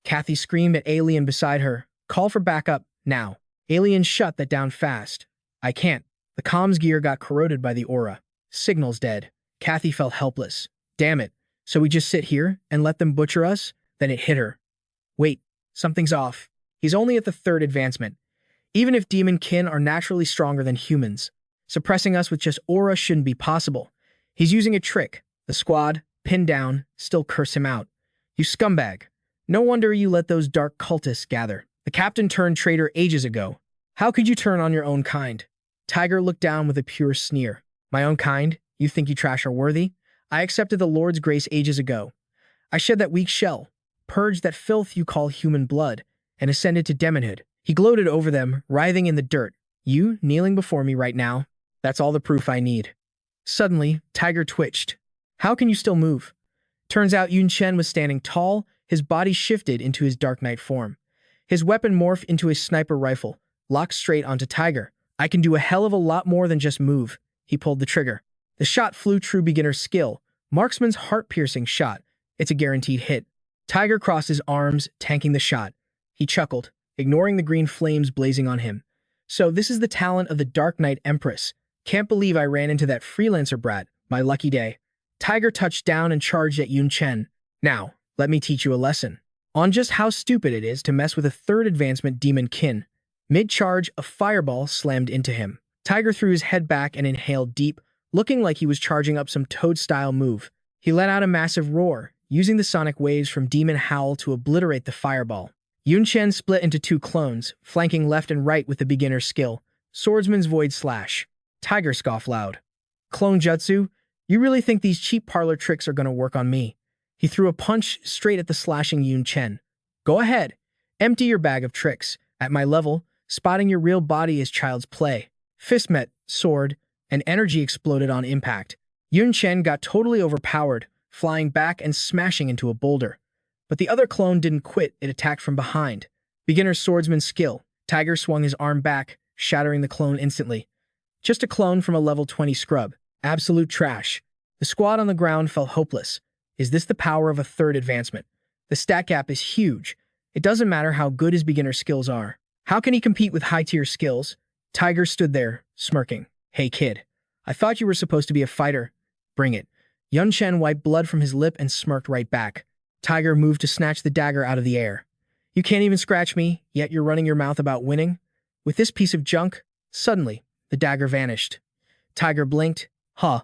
Kathy screamed at Alien beside her. Call for backup, now. Alien shut that down fast. I can't. The comms gear got corroded by the aura. Signal's dead. Kathy felt helpless. Damn it. So we just sit here and let them butcher us? Then it hit her. Wait, something's off. He's only at the 3rd advancement. Even if demon kin are naturally stronger than humans, suppressing us with just aura shouldn't be possible. He's using a trick. The squad, pinned down, still curse him out. You scumbag. No wonder you let those dark cultists gather. The captain turned traitor ages ago. How could you turn on your own kind? Tiger looked down with a pure sneer. My own kind? You think you trash are worthy? I accepted the Lord's grace ages ago. I shed that weak shell, purged that filth you call human blood, and ascended to demonhood. He gloated over them, writhing in the dirt. You, kneeling before me right now, that's all the proof I need. Suddenly, Tiger twitched. How can you still move? Turns out Yun Chen was standing tall, his body shifted into his Dark Knight form. His weapon morphed into a sniper rifle, locked straight onto Tiger. I can do a hell of a lot more than just move. He pulled the trigger. The shot flew true beginner skill. Marksman's heart-piercing shot. It's a guaranteed hit. Tiger crossed his arms, tanking the shot. He chuckled, ignoring the green flames blazing on him. So this is the talent of the Dark Knight Empress. Can't believe I ran into that freelancer brat. My lucky day. Tiger touched down and charged at Yun Chen. Now, let me teach you a lesson on just how stupid it is to mess with a 3rd advancement demon kin. Mid-charge, a fireball slammed into him. Tiger threw his head back and inhaled deep, looking like he was charging up some Toad-style move. He let out a massive roar, using the sonic waves from Demon Howl to obliterate the fireball. Yun Chen split into 2 clones, flanking left and right with the beginner skill. Swordsman's Void Slash. Tiger scoffed loud. Clone Jutsu? You really think these cheap parlor tricks are going to work on me? He threw a punch straight at the slashing Yun Chen. Go ahead. Empty your bag of tricks. At my level, spotting your real body is child's play. Fist met, sword, and energy exploded on impact. Yun Chen got totally overpowered, flying back and smashing into a boulder. But the other clone didn't quit, it attacked from behind. Beginner swordsman skill. Tiger swung his arm back, shattering the clone instantly. Just a clone from a level 20 scrub. Absolute trash. The squad on the ground felt hopeless. Is this the power of a 3rd advancement? The stat gap is huge. It doesn't matter how good his beginner skills are. How can he compete with high-tier skills? Tiger stood there, smirking. Hey kid, I thought you were supposed to be a fighter. Bring it. Yun Chen wiped blood from his lip and smirked right back. Tiger moved to snatch the dagger out of the air. You can't even scratch me, yet you're running your mouth about winning? With this piece of junk? Suddenly, the dagger vanished. Tiger blinked. Huh.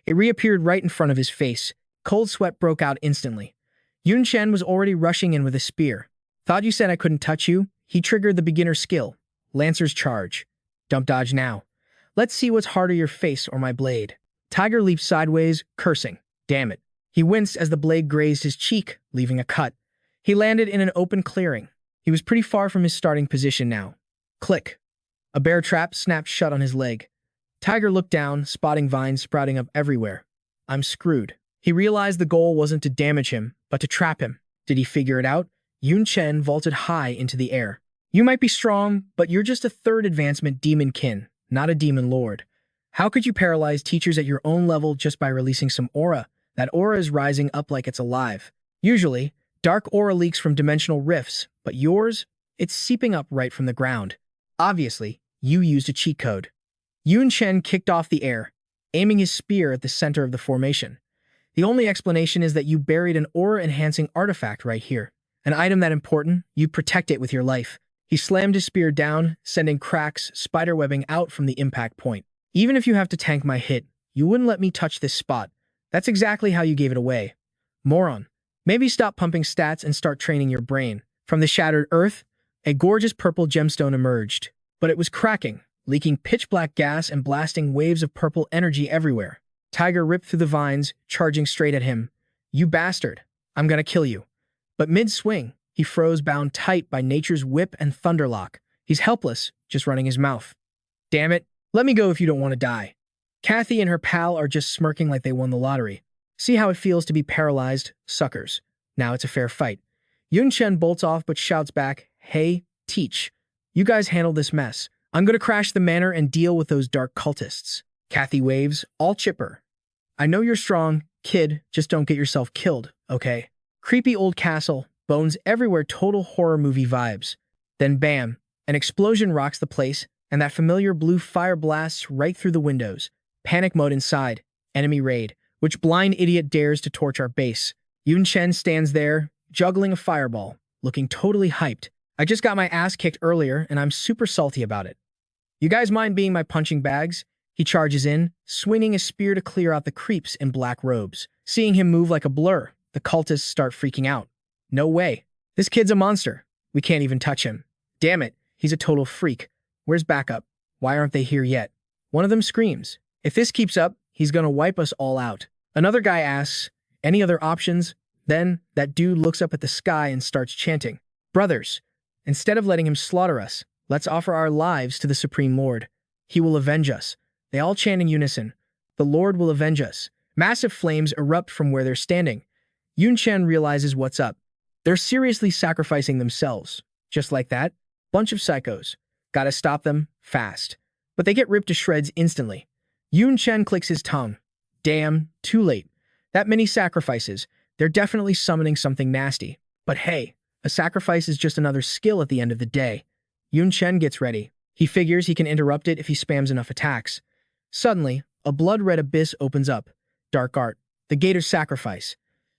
It reappeared right in front of his face. Cold sweat broke out instantly. Yun Chen was already rushing in with a spear. Thought you said I couldn't touch you? He triggered the beginner skill. Lancer's Charge. Dump dodge now. Let's see what's harder, your face or my blade. Tiger leaped sideways, cursing. Damn it. He winced as the blade grazed his cheek, leaving a cut. He landed in an open clearing. He was pretty far from his starting position now. Click. A bear trap snapped shut on his leg. Tiger looked down, spotting vines sprouting up everywhere. I'm screwed. He realized the goal wasn't to damage him, but to trap him. Did he figure it out? Yun Chen vaulted high into the air. You might be strong, but you're just a 3rd advancement demon kin, not a demon lord. How could you paralyze teachers at your own level just by releasing some aura? That aura is rising up like it's alive. Usually, dark aura leaks from dimensional rifts, but yours? It's seeping up right from the ground. Obviously, you used a cheat code. Yun Chen kicked off the air, aiming his spear at the center of the formation. The only explanation is that you buried an aura-enhancing artifact right here. An item that important, you'd protect it with your life. He slammed his spear down, sending cracks, spiderwebbing out from the impact point. Even if you have to tank my hit, you wouldn't let me touch this spot. That's exactly how you gave it away. Moron. Maybe stop pumping stats and start training your brain. From the shattered earth, a gorgeous purple gemstone emerged. But it was cracking, leaking pitch-black gas and blasting waves of purple energy everywhere. Tiger ripped through the vines, charging straight at him. You bastard. I'm gonna kill you. But mid-swing, he froze, bound tight by nature's whip and thunderlock. He's helpless, just running his mouth. Damn it. Let me go if you don't want to die. Kathy and her pal are just smirking like they won the lottery. See how it feels to be paralyzed? Suckers. Now it's a fair fight. Yun Chen bolts off but shouts back, Hey, teach. You guys handle this mess. I'm gonna crash the manor and deal with those dark cultists. Kathy waves, all chipper. I know you're strong, kid, just don't get yourself killed, okay? Creepy old castle, bones everywhere, total horror movie vibes. Then bam, an explosion rocks the place, and that familiar blue fire blasts right through the windows. Panic mode inside. Enemy raid. Which blind idiot dares to torch our base? Yun Chen stands there, juggling a fireball, looking totally hyped. I just got my ass kicked earlier, and I'm super salty about it. You guys mind being my punching bags? He charges in, swinging a spear to clear out the creeps in black robes. Seeing him move like a blur, the cultists start freaking out. No way. This kid's a monster. We can't even touch him. Damn it, he's a total freak. Where's backup? Why aren't they here yet? One of them screams. If this keeps up, he's gonna wipe us all out. Another guy asks, any other options? Then, that dude looks up at the sky and starts chanting. Brothers, instead of letting him slaughter us, let's offer our lives to the Supreme Lord. He will avenge us. They all chant in unison. The Lord will avenge us. Massive flames erupt from where they're standing. Yun Chen realizes what's up. They're seriously sacrificing themselves. Just like that, bunch of psychos. Gotta stop them, fast. But they get ripped to shreds instantly. Yun Chen clicks his tongue. Damn, too late. That many sacrifices, they're definitely summoning something nasty. But hey, a sacrifice is just another skill at the end of the day. Yun Chen gets ready. He figures he can interrupt it if he spams enough attacks. Suddenly, a blood-red abyss opens up. Dark art. The Gator's sacrifice.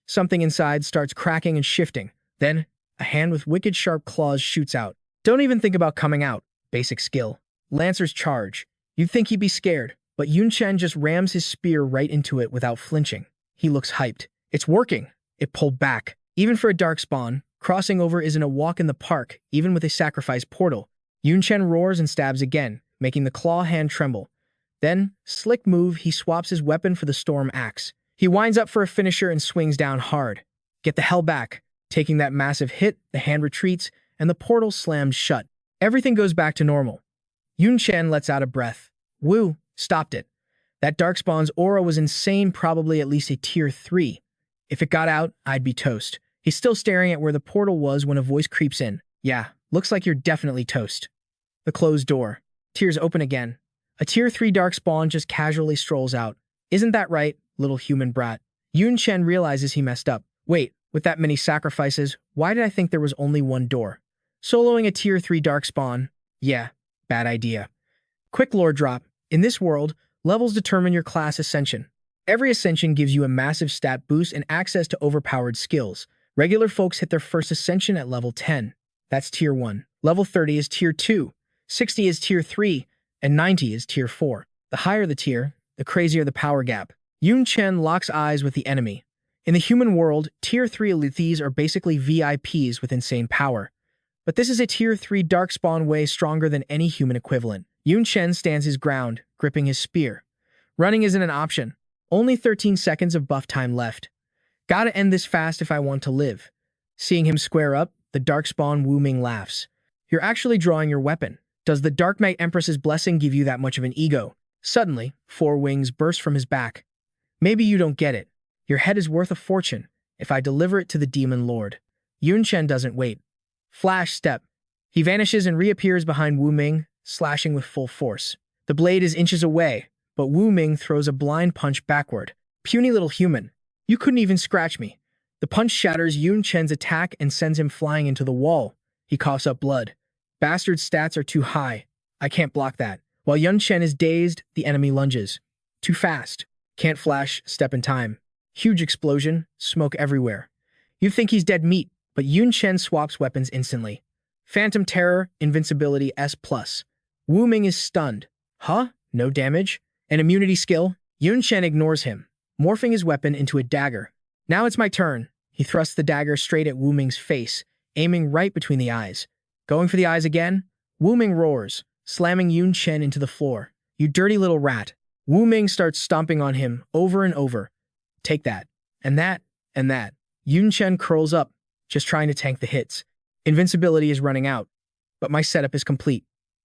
Something inside starts cracking and shifting. Then, a hand with wicked sharp claws shoots out. Don't even think about coming out. Basic skill. Lancer's charge. You'd think he'd be scared, but Yun Chen just rams his spear right into it without flinching. He looks hyped. It's working. It pulled back. Even for a dark spawn, crossing over isn't a walk in the park, even with a sacrifice portal. Yun Chen roars and stabs again, making the claw hand tremble. Then, slick move, he swaps his weapon for the storm axe. He winds up for a finisher and swings down hard. Get the hell back. Taking that massive hit, the hand retreats, and the portal slams shut. Everything goes back to normal. Yun Chen lets out a breath. Woo, stopped it. That Darkspawn's aura was insane, probably at least a tier 3. If it got out, I'd be toast. He's still staring at where the portal was when a voice creeps in. Yeah, looks like you're definitely toast. The closed door. Tears open again. A tier 3 Darkspawn just casually strolls out. Isn't that right, little human brat? Yun Chen realizes he messed up. Wait, with that many sacrifices, why did I think there was only one door? Soloing a tier 3 Darkspawn? Yeah, bad idea. Quick lore drop. In this world, levels determine your class ascension. Every ascension gives you a massive stat boost and access to overpowered skills. Regular folks hit their first ascension at level 10. That's tier 1. Level 30 is tier 2. 60 is tier 3. And 90 is tier 4. The higher the tier, the crazier the power gap. Yun Chen locks eyes with the enemy. In the human world, tier 3 elites are basically VIPs with insane power. But this is a tier 3 Darkspawn way stronger than any human equivalent. Yun Chen stands his ground, gripping his spear. Running isn't an option. Only 13 seconds of buff time left. Gotta end this fast if I want to live. Seeing him square up, the Darkspawn Wu Ming laughs. You're actually drawing your weapon. Does the Dark Knight Empress's blessing give you that much of an ego? Suddenly, 4 wings burst from his back. Maybe you don't get it. Your head is worth a fortune if I deliver it to the Demon Lord. Yun Chen doesn't wait. Flash step. He vanishes and reappears behind Wu Ming, slashing with full force. The blade is inches away, but Wu Ming throws a blind punch backward. Puny little human. You couldn't even scratch me. The punch shatters Yun Chen's attack and sends him flying into the wall. He coughs up blood. Bastard's stats are too high. I can't block that. While Yun Chen is dazed, the enemy lunges. Too fast. Can't flash, step in time. Huge explosion, smoke everywhere. You think he's dead meat, but Yun Chen swaps weapons instantly. Phantom Terror, Invincibility S+. Wu Ming is stunned. Huh? No damage? An immunity skill? Yun Chen ignores him, morphing his weapon into a dagger. Now it's my turn. He thrusts the dagger straight at Wu Ming's face, aiming right between the eyes. Going for the eyes again? Wu Ming roars, slamming Yun Chen into the floor. You dirty little rat. Wu Ming starts stomping on him over and over. Take that. And that. And that. Yun Chen curls up, just trying to tank the hits. Invincibility is running out, but my setup is complete.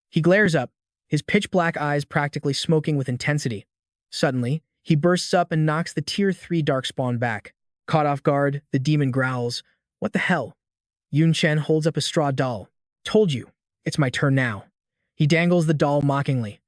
He glares up, his pitch-black eyes practically smoking with intensity. Suddenly, he bursts up and knocks the tier 3 Darkspawn back. Caught off guard, the demon growls. What the hell? Yun Chen holds up a straw doll. Told you. It's my turn now. He dangles the doll mockingly.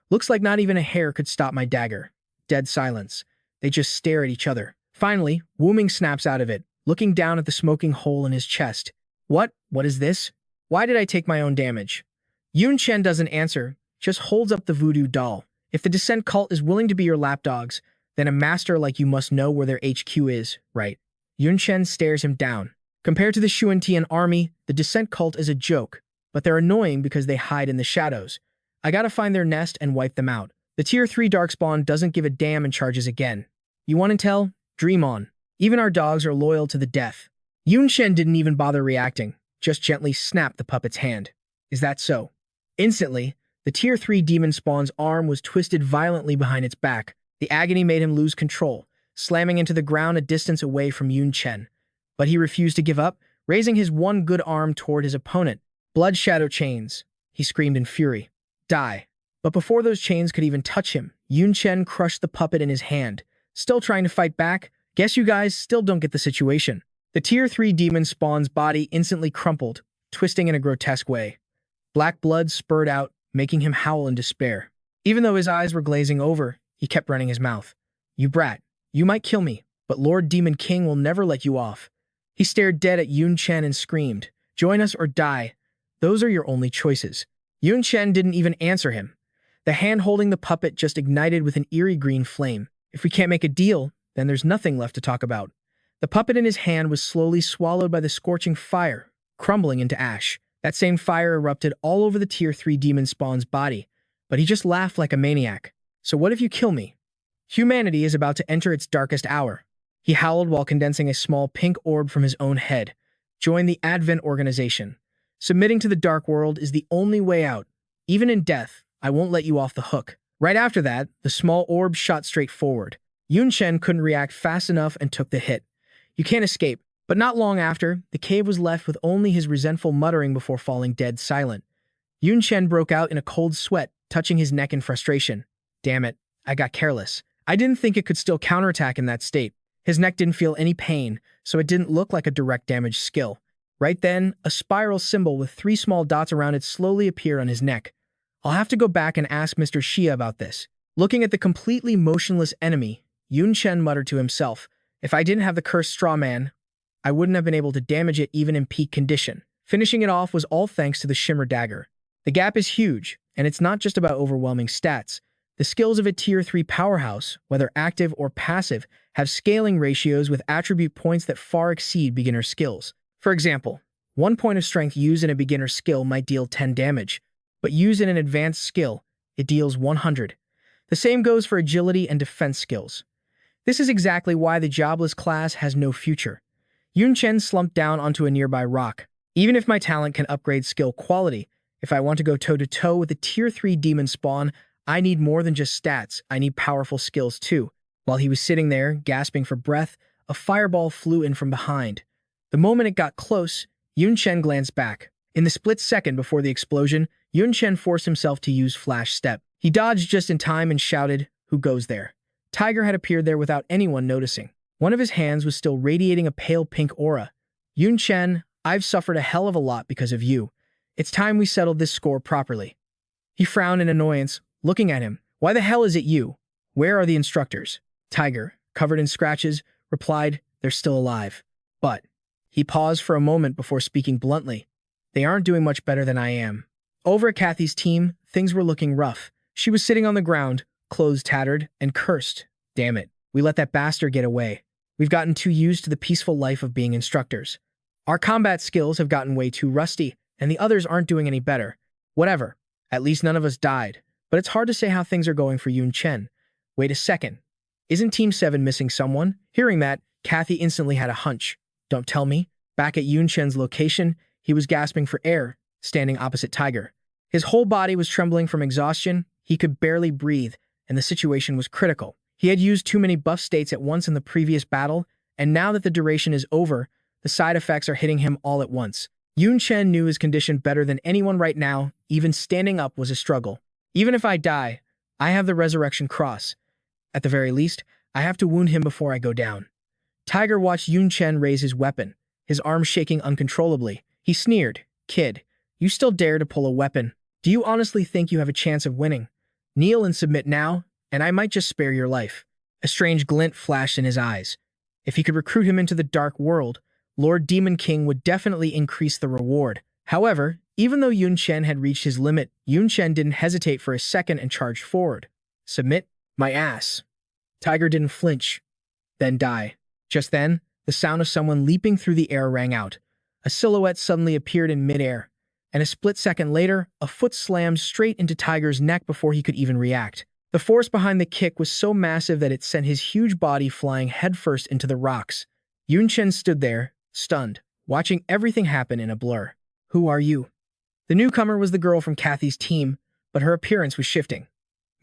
Looks like not even a hair could stop my dagger. Dead silence. They just stare at each other. Finally, Wu-Ming snaps out of it, looking down at the smoking hole in his chest. What? What is this? Why did I take my own damage? Yun Chen doesn't answer, just holds up the voodoo doll. If the Descent cult is willing to be your lapdogs, then a master like you must know where their HQ is, right? Yun Chen stares him down. Compared to the Xuantian army, the Descent cult is a joke, but they're annoying because they hide in the shadows. I gotta find their nest and wipe them out. The Tier 3 Darkspawn doesn't give a damn and charges again. You want intel? Dream on. Even our dogs are loyal to the death. Yun Chen didn't even bother reacting, just gently snapped the puppet's hand. Is that so? Instantly, the Tier 3 demon spawn's arm was twisted violently behind its back. The agony made him lose control, slamming into the ground a distance away from Yun Chen. But he refused to give up, raising his one good arm toward his opponent. Blood shadow chains, he screamed in fury. Die. But before those chains could even touch him, Yun Chen crushed the puppet in his hand. Still trying to fight back? Guess you guys still don't get the situation. The Tier 3 demon spawn's body instantly crumpled, twisting in a grotesque way. Black blood spurred out, making him howl in despair. Even though his eyes were glazing over, he kept running his mouth. You brat, you might kill me, but Lord Demon King will never let you off. He stared dead at Yun Chen and screamed, join us or die. Those are your only choices. Yun Chen didn't even answer him. The hand holding the puppet just ignited with an eerie green flame. If we can't make a deal, then there's nothing left to talk about. The puppet in his hand was slowly swallowed by the scorching fire, crumbling into ash. That same fire erupted all over the Tier 3 demon spawn's body, but he just laughed like a maniac. So what if you kill me? Humanity is about to enter its darkest hour. He howled while condensing a small pink orb from his own head. Join the Advent organization. Submitting to the dark world is the only way out. Even in death, I won't let you off the hook. Right after that, the small orb shot straight forward. Yun Chen couldn't react fast enough and took the hit. You can't escape. But not long after, the cave was left with only his resentful muttering before falling dead silent. Yun Chen broke out in a cold sweat, touching his neck in frustration. Damn it, I got careless. I didn't think it could still counterattack in that state. His neck didn't feel any pain, so it didn't look like a direct damage skill. Right then, a spiral symbol with 3 small dots around it slowly appeared on his neck. I'll have to go back and ask Mr. Xia about this. Looking at the completely motionless enemy, Yun Chen muttered to himself, if I didn't have the cursed straw man, I wouldn't have been able to damage it even in peak condition. Finishing it off was all thanks to the Shimmer Dagger. The gap is huge, and it's not just about overwhelming stats. The skills of a Tier 3 powerhouse, whether active or passive, have scaling ratios with attribute points that far exceed beginner skills. For example, 1 point of strength used in a beginner skill might deal 10 damage, but used in an advanced skill, it deals 100. The same goes for agility and defense skills. This is exactly why the Jobless class has no future. Yun Chen slumped down onto a nearby rock. Even if my talent can upgrade skill quality, if I want to go toe-to-toe with the Tier 3 demon spawn, I need more than just stats, I need powerful skills too. While he was sitting there, gasping for breath, a fireball flew in from behind. The moment it got close, Yun Chen glanced back. In the split second before the explosion, Yun Chen forced himself to use Flash Step. He dodged just in time and shouted, "Who goes there?" Tiger had appeared there without anyone noticing. One of his hands was still radiating a pale pink aura. Yun Chen, I've suffered a hell of a lot because of you. It's time we settled this score properly. He frowned in annoyance, looking at him. Why the hell is it you? Where are the instructors? Tiger, covered in scratches, replied, they're still alive. But, he paused for a moment before speaking bluntly, they aren't doing much better than I am. Over at Kathy's team, things were looking rough. She was sitting on the ground, clothes tattered, and cursed. Damn it, we let that bastard get away. We've gotten too used to the peaceful life of being instructors. Our combat skills have gotten way too rusty, and the others aren't doing any better. Whatever, at least none of us died. But it's hard to say how things are going for Yun Chen. Wait a second. Isn't Team 7 missing someone? Hearing that, Kathy instantly had a hunch. Don't tell me. Back at Yun Chen's location, he was gasping for air, standing opposite Tiger. His whole body was trembling from exhaustion, he could barely breathe, and the situation was critical. He had used too many buff states at once in the previous battle, and now that the duration is over, the side effects are hitting him all at once. Yun Chen knew his condition better than anyone right now, even standing up was a struggle. Even if I die, I have the Resurrection Cross. At the very least, I have to wound him before I go down. Tiger watched Yun Chen raise his weapon, his arms shaking uncontrollably. He sneered, Kid, you still dare to pull a weapon? Do you honestly think you have a chance of winning? Kneel and submit now, and I might just spare your life." A strange glint flashed in his eyes. If he could recruit him into the dark world, Lord Demon King would definitely increase the reward. However, even though Yun Chen had reached his limit, Yun Chen didn't hesitate for a second and charged forward. "Submit? My ass." Tiger didn't flinch, then die. Just then, the sound of someone leaping through the air rang out. A silhouette suddenly appeared in midair, and a split second later, a foot slammed straight into Tiger's neck before he could even react. The force behind the kick was so massive that it sent his huge body flying headfirst into the rocks. Yun Chen stood there, stunned, watching everything happen in a blur. "Who are you?" The newcomer was the girl from Kathy's team, but her appearance was shifting.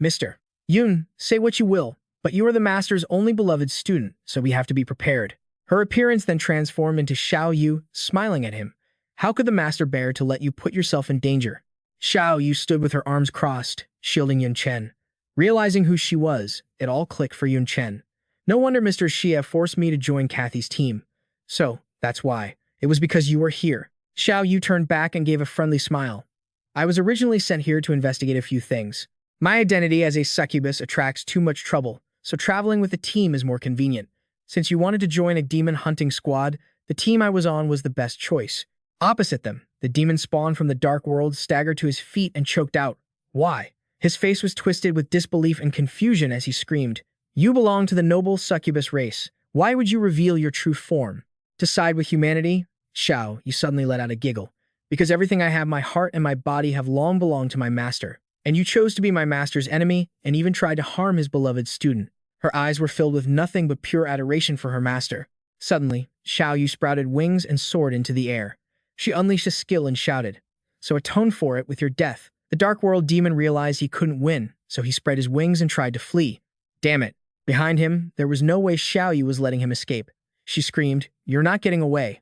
"Mr. Yun, say what you will, but you are the master's only beloved student, so we have to be prepared." Her appearance then transformed into Xiao Yu, smiling at him. "How could the master bear to let you put yourself in danger?" Xiao Yu stood with her arms crossed, shielding Yun Chen. Realizing who she was, it all clicked for Yun Chen. "No wonder Mr. Xie forced me to join Kathy's team. So, that's why. It was because you were here." Xiao Yu turned back and gave a friendly smile. "I was originally sent here to investigate a few things. My identity as a succubus attracts too much trouble, so traveling with a team is more convenient. Since you wanted to join a demon hunting squad, the team I was on was the best choice." Opposite them, the demon spawn from the dark world staggered to his feet and choked out. "Why?" His face was twisted with disbelief and confusion as he screamed, "You belong to the noble succubus race. Why would you reveal your true form? To side with humanity?" "Xiao," you suddenly let out a giggle. "Because everything I have, my heart and my body, have long belonged to my master. And you chose to be my master's enemy and even tried to harm his beloved student." Her eyes were filled with nothing but pure adoration for her master. Suddenly, Xiao Yu sprouted wings and soared into the air. She unleashed a skill and shouted, "So atone for it with your death." The Dark World demon realized he couldn't win, so he spread his wings and tried to flee. Damn it. Behind him, there was no way Xiao Yu was letting him escape. She screamed, "You're not getting away."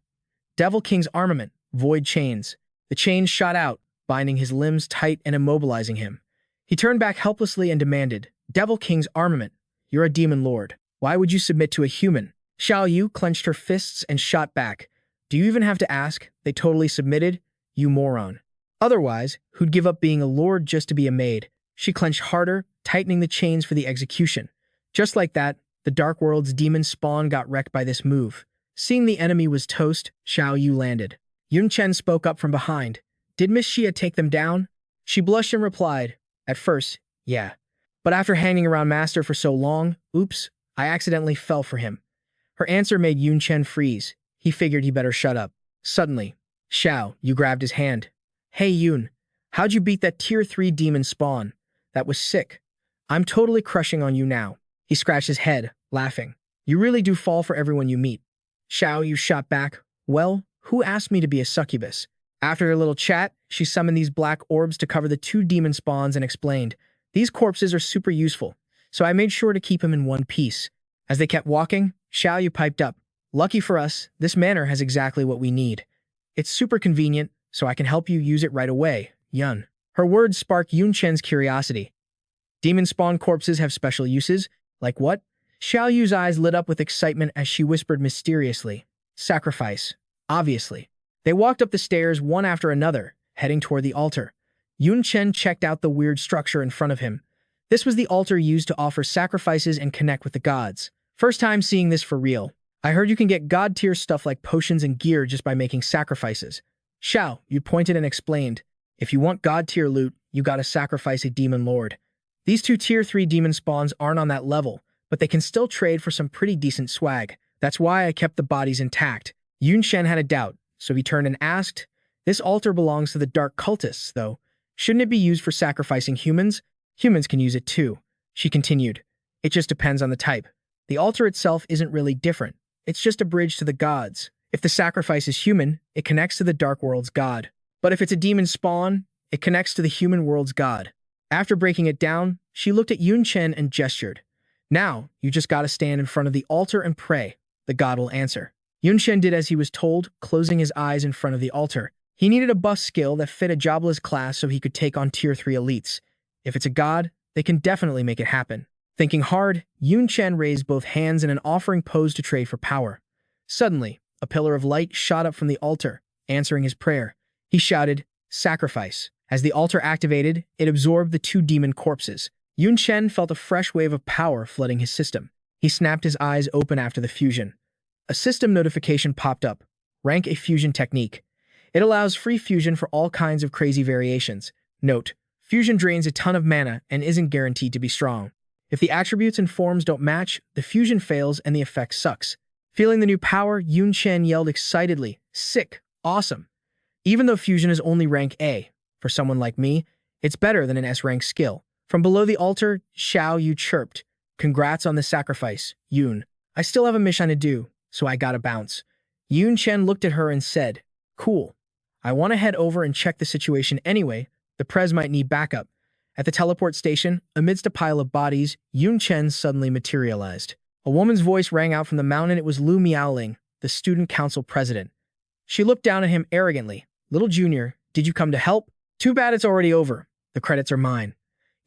Devil King's armament, void chains. The chains shot out, binding his limbs tight and immobilizing him. He turned back helplessly and demanded, "Devil King's armament. You're a demon lord. Why would you submit to a human?" Xiao Yu clenched her fists and shot back. "Do you even have to ask? They totally submitted? You moron. Otherwise, who'd give up being a lord just to be a maid?" She clenched harder, tightening the chains for the execution. Just like that, the Dark World's demon spawn got wrecked by this move. Seeing the enemy was toast, Xiao Yu landed. Yun Chen spoke up from behind. "Did Miss Xia take them down?" She blushed and replied, "At first, yeah. But after hanging around Master for so long, oops, I accidentally fell for him." Her answer made Yun Chen freeze. He figured he better shut up. Suddenly, Xiao Yu grabbed his hand. "Hey Yun, how'd you beat that tier 3 demon spawn? That was sick. I'm totally crushing on you now." He scratched his head, laughing. "You really do fall for everyone you meet." Xiao Yu shot back, "Well, who asked me to be a succubus?" After a little chat, she summoned these black orbs to cover the 2 demon spawns and explained, "These corpses are super useful, so I made sure to keep them in one piece." As they kept walking, Xiao Yu piped up, "Lucky for us, this manor has exactly what we need. It's super convenient, so I can help you use it right away, Yun." Her words sparked Yun Chen's curiosity. "Demon spawn corpses have special uses? Like what?" Xiao Yu's eyes lit up with excitement as she whispered mysteriously, "Sacrifice, obviously." They walked up the stairs one after another, heading toward the altar. Yun Chen checked out the weird structure in front of him. This was the altar used to offer sacrifices and connect with the gods. First time seeing this for real. "I heard you can get god-tier stuff like potions and gear just by making sacrifices." Xiao Yu pointed and explained, "If you want god-tier loot, you gotta sacrifice a demon lord. These 2 tier 3 demon spawns aren't on that level, but they can still trade for some pretty decent swag. That's why I kept the bodies intact." Yun Chen had a doubt, so he turned and asked, "This altar belongs to the dark cultists, though. Shouldn't it be used for sacrificing humans?" "Humans can use it too," she continued. "It just depends on the type. The altar itself isn't really different. It's just a bridge to the gods. If the sacrifice is human, it connects to the dark world's god. But if it's a demon spawn, it connects to the human world's god." After breaking it down, she looked at Yun Chen and gestured. "Now, you just gotta stand in front of the altar and pray. The god will answer." Yun Chen did as he was told, closing his eyes in front of the altar. He needed a buff skill that fit a Jobless class so he could take on tier 3 elites. If it's a god, they can definitely make it happen. Thinking hard, Yun Chen raised both hands in an offering pose to trade for power. Suddenly, a pillar of light shot up from the altar, answering his prayer. He shouted, "Sacrifice." As the altar activated, it absorbed the two demon corpses. Yun Chen felt a fresh wave of power flooding his system. He snapped his eyes open after the fusion. A system notification popped up. Rank a fusion technique. It allows free fusion for all kinds of crazy variations. Note: fusion drains a ton of mana and isn't guaranteed to be strong. If the attributes and forms don't match, the fusion fails and the effect sucks. Feeling the new power, Yun Chen yelled excitedly, "Sick! Awesome!" Even though fusion is only rank A, for someone like me, it's better than an S-rank skill. From below the altar, Xiao Yu chirped, "Congrats on the sacrifice, Yun. I still have a mission to do, so I gotta bounce." Yun Chen looked at her and said, "Cool. I want to head over and check the situation anyway. The Prez might need backup." At the teleport station, amidst a pile of bodies, Yun Chen suddenly materialized. A woman's voice rang out from the mountain. It was Lu Miaoling, the student council president. She looked down at him arrogantly. "Little junior, did you come to help? Too bad it's already over. The credits are mine."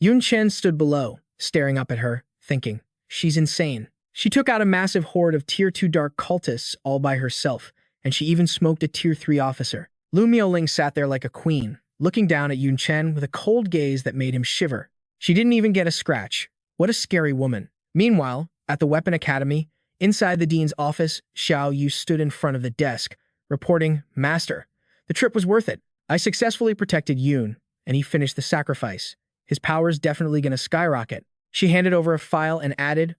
Yun Chen stood below, staring up at her, thinking, she's insane. She took out a massive horde of Tier 2 dark cultists all by herself, and she even smoked a Tier 3 officer. Lu Miaoling sat there like a queen, looking down at Yun Chen with a cold gaze that made him shiver. She didn't even get a scratch. What a scary woman. Meanwhile, at the Weapon Academy, inside the dean's office, Xiao Yu stood in front of the desk, reporting, "Master, the trip was worth it. I successfully protected Yun, and he finished the sacrifice. His power's definitely going to skyrocket." She handed over a file and added,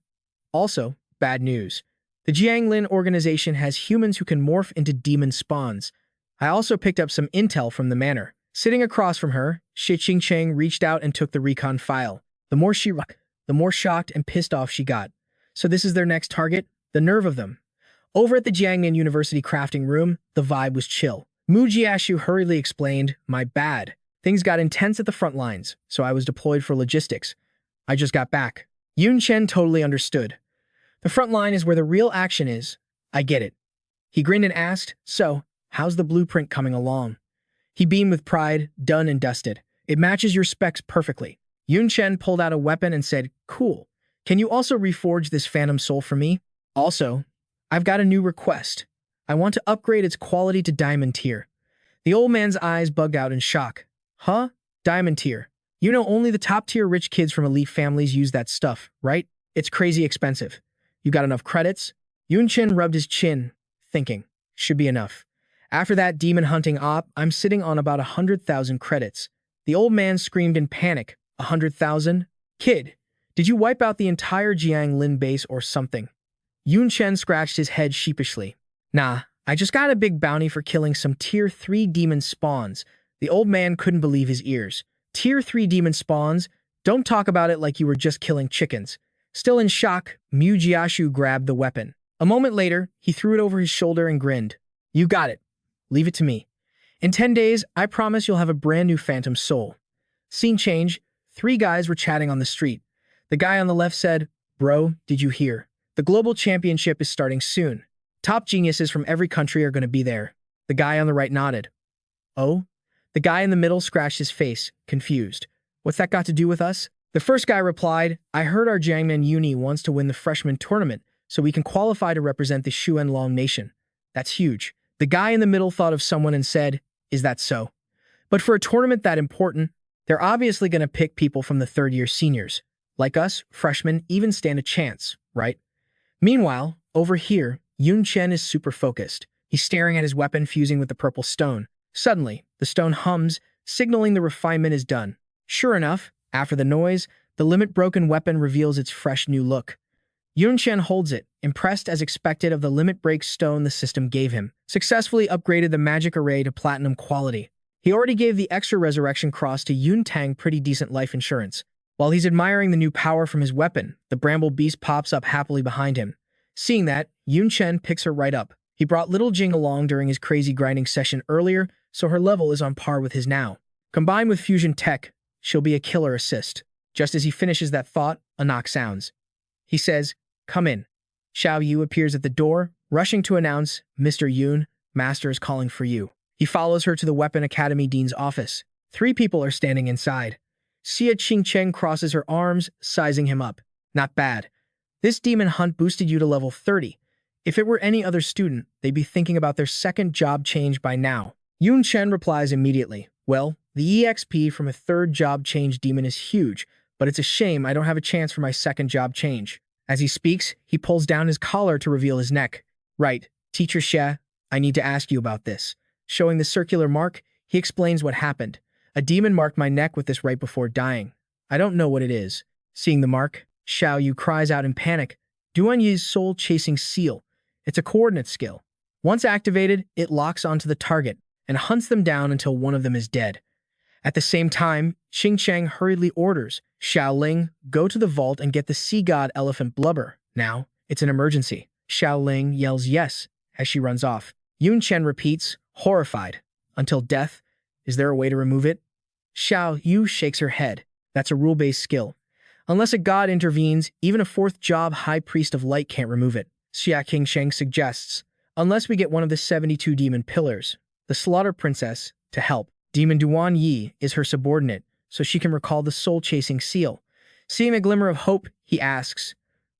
"Also, bad news. The Jianglin organization has humans who can morph into demon spawns. I also picked up some intel from the manor." Sitting across from her, Shi Qingcheng reached out and took the recon file. The more shocked and pissed off she got. So this is their next target? The nerve of them. Over at the Jiangnan University crafting room, the vibe was chill. Mu Jiashu hurriedly explained, "My bad. Things got intense at the front lines, so I was deployed for logistics. I just got back." Yun Chen totally understood. The front line is where the real action is. I get it. He grinned and asked, "So, how's the blueprint coming along?" He beamed with pride, done and dusted. "It matches your specs perfectly." Yun Chen pulled out a weapon and said, "Cool. Can you also reforge this Phantom Soul for me? Also, I've got a new request. I want to upgrade its quality to Diamond Tier." The old man's eyes bugged out in shock. "Huh? Diamond Tier? You know only the top-tier rich kids from elite families use that stuff, right? It's crazy expensive. You got enough credits?" Yun Chen rubbed his chin, thinking, should be enough. After that demon hunting op, I'm sitting on about 100,000 credits. The old man screamed in panic, 100,000? Kid, did you wipe out the entire Jianglin base or something? Yun Chen scratched his head sheepishly. Nah, I just got a big bounty for killing some Tier 3 demon spawns. The old man couldn't believe his ears. Tier 3 demon spawns? Don't talk about it like you were just killing chickens. Still in shock, Mu Jiashu grabbed the weapon. A moment later, he threw it over his shoulder and grinned. "You got it. Leave it to me. In 10 days, I promise you'll have a brand new Phantom Soul." Scene change. 3 guys were chatting on the street. The guy on the left said, "Bro, did you hear? The global championship is starting soon. Top geniuses from every country are going to be there." The guy on the right nodded. "Oh?" The guy in the middle scratched his face, confused. "What's that got to do with us?" The first guy replied, "I heard our Jiangnan Uni wants to win the freshman tournament, so we can qualify to represent the Xuanlong nation. That's huge." The guy in the middle thought of someone and said, "Is that so? But for a tournament that important, they're obviously going to pick people from the third-year seniors. Like us, freshmen even stand a chance, right?" Meanwhile, over here, Yun Chen is super focused. He's staring at his weapon fusing with the purple stone. Suddenly, the stone hums, signaling the refinement is done. Sure enough, after the noise, the limit-broken weapon reveals its fresh new look. Yun Chen holds it, impressed as expected of the limit break stone the system gave him. Successfully upgraded the magic array to platinum quality. He already gave the extra resurrection cross to Yun Tang pretty decent life insurance. While he's admiring the new power from his weapon, the bramble beast pops up happily behind him. Seeing that, Yun Chen picks her right up. He brought little Jing along during his crazy grinding session earlier, so her level is on par with his now. Combined with fusion tech, she'll be a killer assist. Just as he finishes that thought, a knock sounds. He says, "Come in." Xiao Yu appears at the door, rushing to announce, "Mr. Yun, Master is calling for you." He follows her to the Weapon Academy Dean's office. 3 people are standing inside. Xia Qingcheng crosses her arms, sizing him up. "Not bad. This demon hunt boosted you to level 30. If it were any other student, they'd be thinking about their second job change by now." Yun Chen replies immediately, "Well, The EXP from a third job change demon is huge, but it's a shame I don't have a chance for my second job change. As he speaks, he pulls down his collar to reveal his neck. Right, Teacher Xie, I need to ask you about this. Showing the circular mark, he explains what happened. A demon marked my neck with this right before dying. I don't know what it is. Seeing the mark, Xiao Yu cries out in panic. Duan Yi's soul-chasing seal. It's a coordinate skill. Once activated, it locks onto the target and hunts them down until one of them is dead. At the same time, Xing Cheng hurriedly orders, Xiao Ling, go to the vault and get the sea god elephant blubber. Now, it's an emergency. Xiao Ling yells yes as she runs off. Yun Chen repeats, horrified. Until death? Is there a way to remove it? Xiao Yu shakes her head. That's a rule-based skill. Unless a god intervenes, even a fourth job High Priest of Light can't remove it. Xia Qingsheng suggests, unless we get one of the 72 demon pillars, the Slaughter Princess, to help. Demon Duan Yi is her subordinate, so she can recall the soul-chasing seal. Seeing a glimmer of hope, he asks,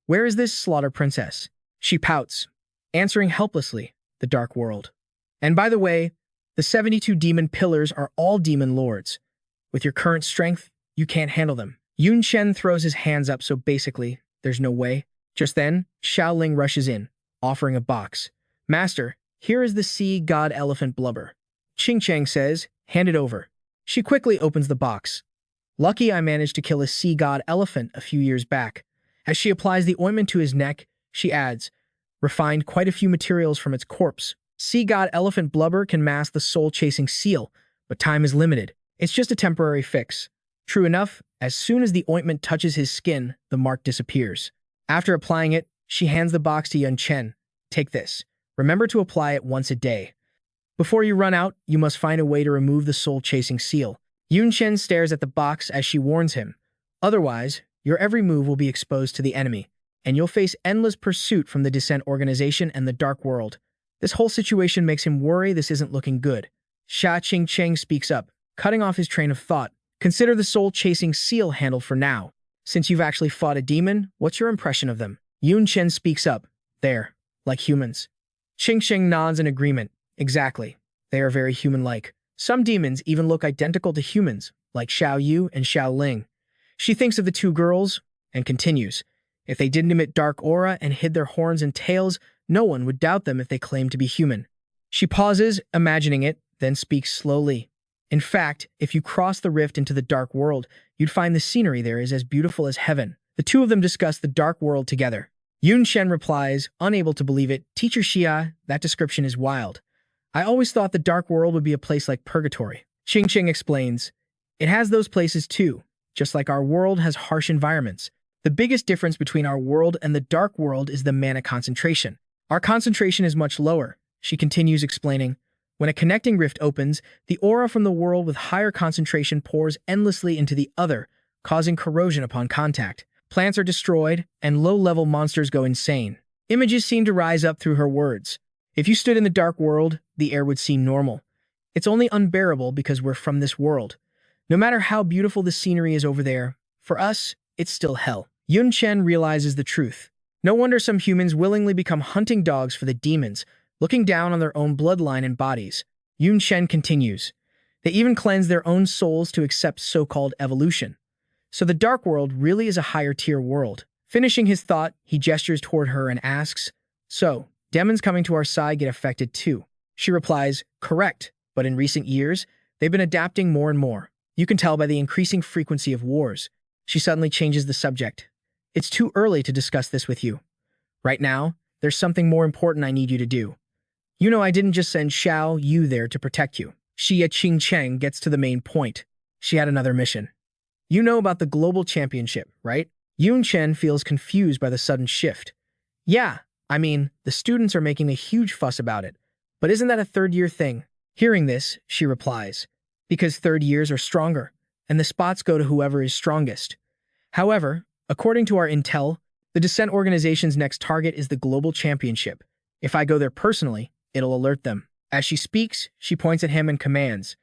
where is this Slaughter Princess? She pouts, answering helplessly, the Dark World. And by the way, the 72 demon pillars are all demon lords. With your current strength, you can't handle them. Yun Chen throws his hands up, so basically, there's no way. Just then, Xiao Ling rushes in, offering a box. Master, here is the sea god elephant blubber. Qing Cheng says, hand it over. She quickly opens the box. Lucky I managed to kill a sea god elephant a few years back. As she applies the ointment to his neck, she adds, refined quite a few materials from its corpse. Sea god elephant blubber can mask the soul-chasing seal, but time is limited. It's just a temporary fix. True enough, as soon as the ointment touches his skin, the mark disappears. After applying it, she hands the box to Yun Chen. Take this. Remember to apply it once a day. Before you run out, you must find a way to remove the soul-chasing seal. Yun Chen stares at the box as she warns him. Otherwise, your every move will be exposed to the enemy, and you'll face endless pursuit from the Descent Organization and the Dark World. This whole situation makes him worry this isn't looking good. Xia Qingcheng speaks up, cutting off his train of thought. Consider the soul-chasing seal handled for now. Since you've actually fought a demon, what's your impression of them? Yun Chen speaks up. They're like humans. Qingsheng nods in agreement. Exactly. They are very human-like. Some demons even look identical to humans, like Xiao Yu and Xiao Ling. She thinks of the two girls and continues. If they didn't emit dark aura and hid their horns and tails, no one would doubt them if they claimed to be human. She pauses, imagining it, then speaks slowly. In fact, if you cross the rift into the Dark World, you'd find the scenery there is as beautiful as heaven. The two of them discuss the Dark World together. Yun Chen replies, unable to believe it, Teacher Xia, that description is wild. I always thought the Dark World would be a place like purgatory. Qingqing explains, it has those places too, just like our world has harsh environments. The biggest difference between our world and the Dark World is the mana concentration. Our concentration is much lower, she continues explaining. When a connecting rift opens, the aura from the world with higher concentration pours endlessly into the other, causing corrosion upon contact. Plants are destroyed, and low-level monsters go insane. Images seem to rise up through her words. If you stood in the Dark World, the air would seem normal. It's only unbearable because we're from this world. No matter how beautiful the scenery is over there, for us, it's still hell. Yun Chen realizes the truth. No wonder some humans willingly become hunting dogs for the demons, looking down on their own bloodline and bodies. Yun Chen continues. They even cleanse their own souls to accept so-called evolution. So the Dark World really is a higher-tier world. Finishing his thought, he gestures toward her and asks, so, demons coming to our side get affected too? She replies, correct, but in recent years, they've been adapting more and more. You can tell by the increasing frequency of wars. She suddenly changes the subject. It's too early to discuss this with you. Right now, there's something more important I need you to do. You know I didn't just send Xiao Yu there to protect you. Xia Qingcheng gets to the main point. She had another mission. You know about the global championship, right? Yun Chen feels confused by the sudden shift. Yeah, I mean, the students are making a huge fuss about it. But isn't that a third-year thing? Hearing this, she replies, because third years are stronger, and the spots go to whoever is strongest. However, according to our intel, the Descent Organization's next target is the global championship. If I go there personally, it'll alert them. As she speaks, she points at him and commands,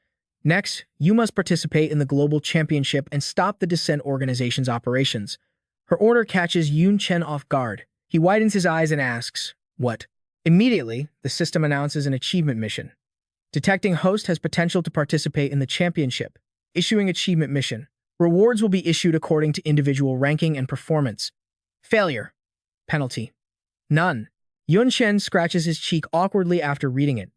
next, you must participate in the global championship and stop the Descent Organization's operations. Her order catches Yun Chen off guard. He widens his eyes and asks, what? Immediately, the system announces an achievement mission. Detecting host has potential to participate in the championship. Issuing achievement mission. Rewards will be issued according to individual ranking and performance. Failure. Penalty. None. Yun Chen scratches his cheek awkwardly after reading it.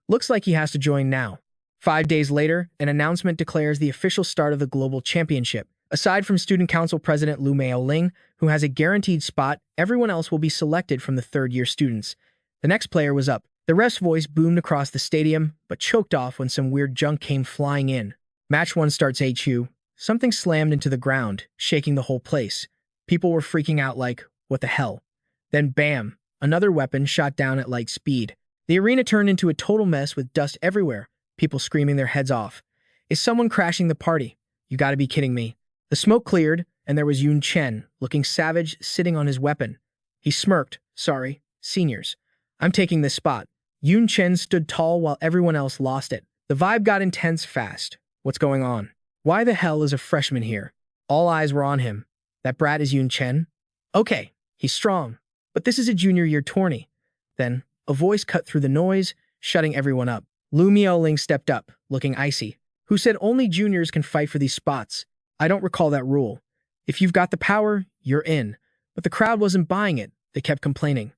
Looks like he has to join now. 5 days later, an announcement declares the official start of the Global Championship. Aside from Student Council President Lu Miaoling, who has a guaranteed spot, everyone else will be selected from the third-year students. The next player was up. The ref's voice boomed across the stadium, but choked off when some weird junk came flying in. Match 1 starts HU. Something slammed into the ground, shaking the whole place. People were freaking out like, what the hell? Then bam, another weapon shot down at light speed. The arena turned into a total mess with dust everywhere, people screaming their heads off. Is someone crashing the party? You gotta be kidding me. The smoke cleared, and there was Yun Chen, looking savage, sitting on his weapon. He smirked. Sorry, seniors. I'm taking this spot. Yun Chen stood tall while everyone else lost it. The vibe got intense fast. What's going on? Why the hell is a freshman here? All eyes were on him. That brat is Yun Chen? Okay, he's strong. But this is a junior year tourney. Then, a voice cut through the noise, shutting everyone up. Lu Miaoling stepped up, looking icy. Who said only juniors can fight for these spots? I don't recall that rule. If you've got the power, you're in. But the crowd wasn't buying it. They kept complaining.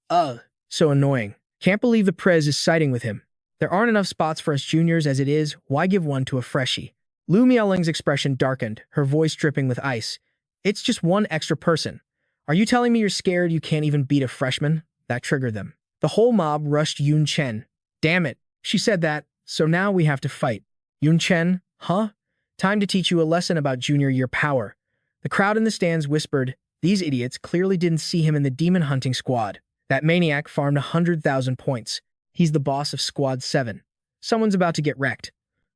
So annoying. Can't believe the prez is siding with him. There aren't enough spots for us juniors as it is, why give one to a freshie? Lu Miaoling's expression darkened, her voice dripping with ice. It's just one extra person. Are you telling me you're scared you can't even beat a freshman? That triggered them. The whole mob rushed Yun Chen. Damn it, she said that, so now we have to fight. Yun Chen, huh? Time to teach you a lesson about junior year power. The crowd in the stands whispered. These idiots clearly didn't see him in the demon hunting squad. That maniac farmed 100,000 points. He's the boss of Squad 7. Someone's about to get wrecked.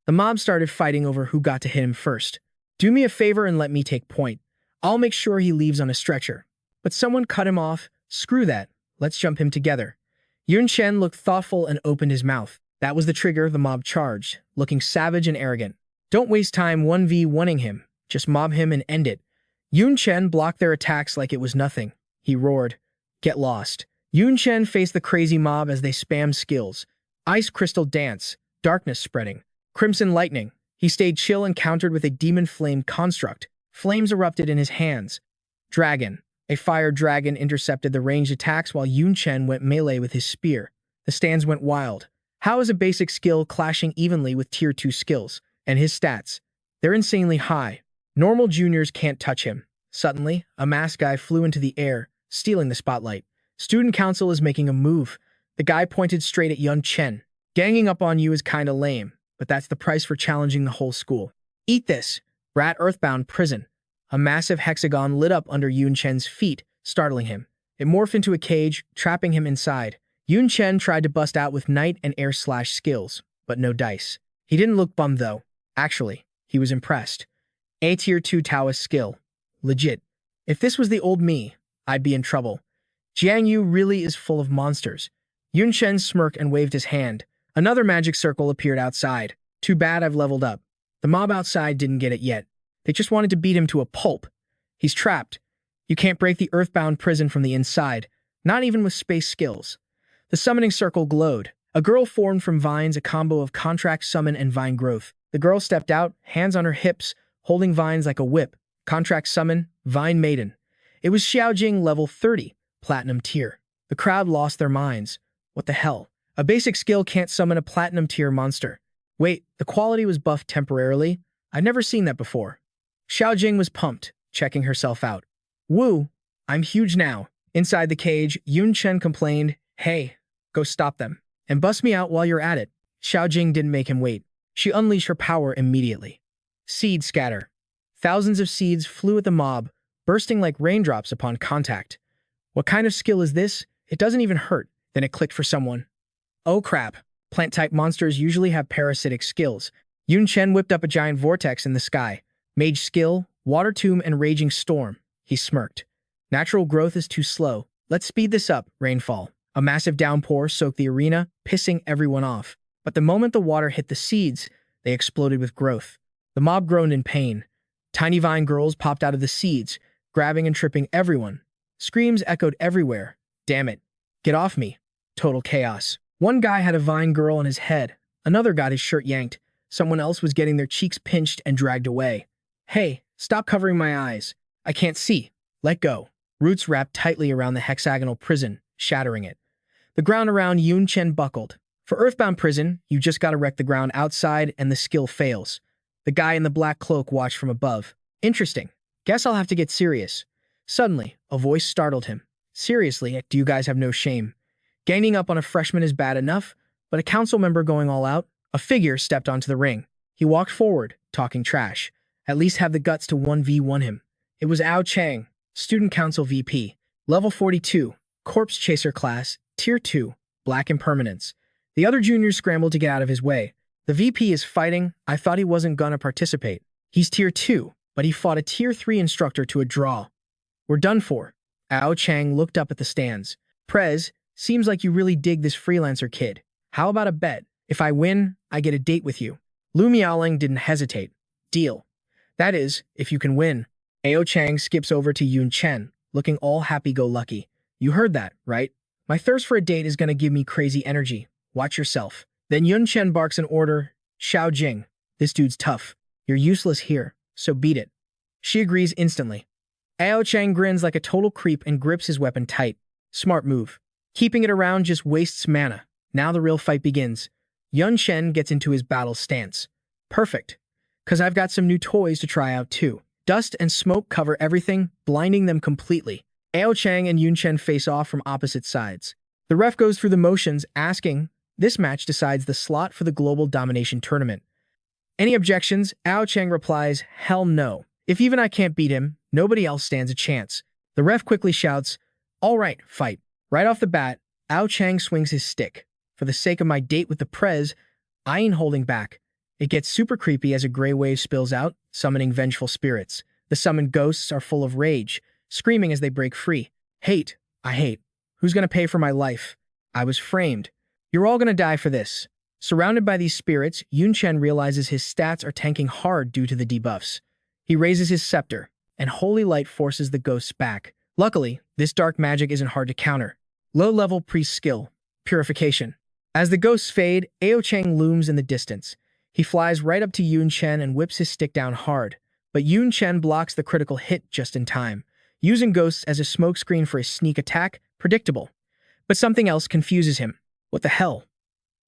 The mob started fighting over who got to hit him first. Do me a favor and let me take point. I'll make sure he leaves on a stretcher. But someone cut him off. Screw that. Let's jump him together. Yun Chen looked thoughtful and opened his mouth. That was the trigger the mob charged, looking savage and arrogant. Don't waste time 1v1ing him. Just mob him and end it. Yun Chen blocked their attacks like it was nothing. He roared, "Get lost." Yun Chen faced the crazy mob as they spammed skills. Ice crystal dance, darkness spreading, crimson lightning. He stayed chill and countered with a demon flame construct. Flames erupted in his hands. Dragon. A fire dragon intercepted the ranged attacks while Yun Chen went melee with his spear. The stands went wild. How is a basic skill clashing evenly with tier 2 skills? And his stats? They're insanely high. Normal juniors can't touch him. Suddenly, a masked guy flew into the air, stealing the spotlight. Student council is making a move. The guy pointed straight at Yun Chen. Ganging up on you is kinda lame, but that's the price for challenging the whole school. Eat this. Rat Earthbound Prison. A massive hexagon lit up under Yun Chen's feet, startling him. It morphed into a cage, trapping him inside. Yun Chen tried to bust out with night and air slash skills, but no dice. He didn't look bummed though. Actually, he was impressed. A tier 2 Taoist skill. Legit. If this was the old me, I'd be in trouble. Jiang Yu really is full of monsters. Yun Chen smirked and waved his hand. Another magic circle appeared outside. Too bad I've leveled up. The mob outside didn't get it yet. They just wanted to beat him to a pulp. He's trapped. You can't break the earthbound prison from the inside, not even with space skills. The summoning circle glowed. A girl formed from vines, a combo of contract summon and vine growth. The girl stepped out, hands on her hips, holding vines like a whip. Contract summon, vine maiden. It was Xiaojing level 30, platinum tier. The crowd lost their minds. What the hell? A basic skill can't summon a platinum tier monster. Wait, the quality was buffed temporarily? I've never seen that before. Xiaojing was pumped, checking herself out. Woo, I'm huge now. Inside the cage, Yun Chen complained, hey, go stop them. And bust me out while you're at it. Xiaojing didn't make him wait. She unleashed her power immediately. Seed scatter. Thousands of seeds flew at the mob, bursting like raindrops upon contact. What kind of skill is this? It doesn't even hurt. Then it clicked for someone. Oh crap. Plant-type monsters usually have parasitic skills. Yun Chen whipped up a giant vortex in the sky. Mage skill, Water Tomb, and Raging Storm. He smirked. Natural growth is too slow. Let's speed this up, Rainfall. A massive downpour soaked the arena, pissing everyone off. But the moment the water hit the seeds, they exploded with growth. The mob groaned in pain. Tiny vine girls popped out of the seeds, grabbing and tripping everyone. Screams echoed everywhere. Damn it. Get off me. Total chaos. One guy had a vine girl on his head. Another got his shirt yanked. Someone else was getting their cheeks pinched and dragged away. Hey, stop covering my eyes. I can't see. Let go. Roots wrapped tightly around the hexagonal prison, shattering it. The ground around Yun Chen buckled. For Earthbound Prison, you just gotta wreck the ground outside and the skill fails. The guy in the black cloak watched from above. Interesting. Guess I'll have to get serious. Suddenly, a voice startled him. Seriously, do you guys have no shame? Ganging up on a freshman is bad enough, but a council member going all out? A figure stepped onto the ring. He walked forward, talking trash. At least have the guts to 1v1 him. It was Ao Chang, Student Council VP, Level 42, Corpse Chaser Class, Tier 2, Black Impermanence. The other juniors scrambled to get out of his way. The VP is fighting. I thought he wasn't gonna participate. He's Tier 2, but he fought a Tier 3 instructor to a draw. We're done for. Ao Chang looked up at the stands. Prez, seems like you really dig this freelancer kid. How about a bet? If I win, I get a date with you. Lu Miaoling didn't hesitate. Deal. That is, if you can win. Ao Chang skips over to Yun Chen, looking all happy-go-lucky. You heard that, right? My thirst for a date is gonna give me crazy energy. Watch yourself. Then Yun Chen barks an order. Xiao Jing. This dude's tough. You're useless here, so beat it. She agrees instantly. Ao Chang grins like a total creep and grips his weapon tight. Smart move. Keeping it around just wastes mana. Now the real fight begins. Yun Chen gets into his battle stance. Perfect. Cause I've got some new toys to try out too. Dust and smoke cover everything, blinding them completely. Ao Chang and Yun Chen face off from opposite sides. The ref goes through the motions, asking, this match decides the slot for the Global Domination Tournament. Any objections? Ao Chang replies, hell no. If even I can't beat him, nobody else stands a chance. The ref quickly shouts, all right, fight. Right off the bat, Ao Chang swings his stick. For the sake of my date with the Prez, I ain't holding back. It gets super creepy as a gray wave spills out, summoning vengeful spirits. The summoned ghosts are full of rage, screaming as they break free. Hate. I hate. Who's gonna pay for my life? I was framed. You're all gonna die for this. Surrounded by these spirits, Yun Chen realizes his stats are tanking hard due to the debuffs. He raises his scepter, and holy light forces the ghosts back. Luckily, this dark magic isn't hard to counter. Low-level priest skill. Purification. As the ghosts fade, Ao Chang looms in the distance. He flies right up to Yun Chen and whips his stick down hard, but Yun Chen blocks the critical hit just in time. Using ghosts as a smokescreen for a sneak attack, predictable. But something else confuses him. What the hell?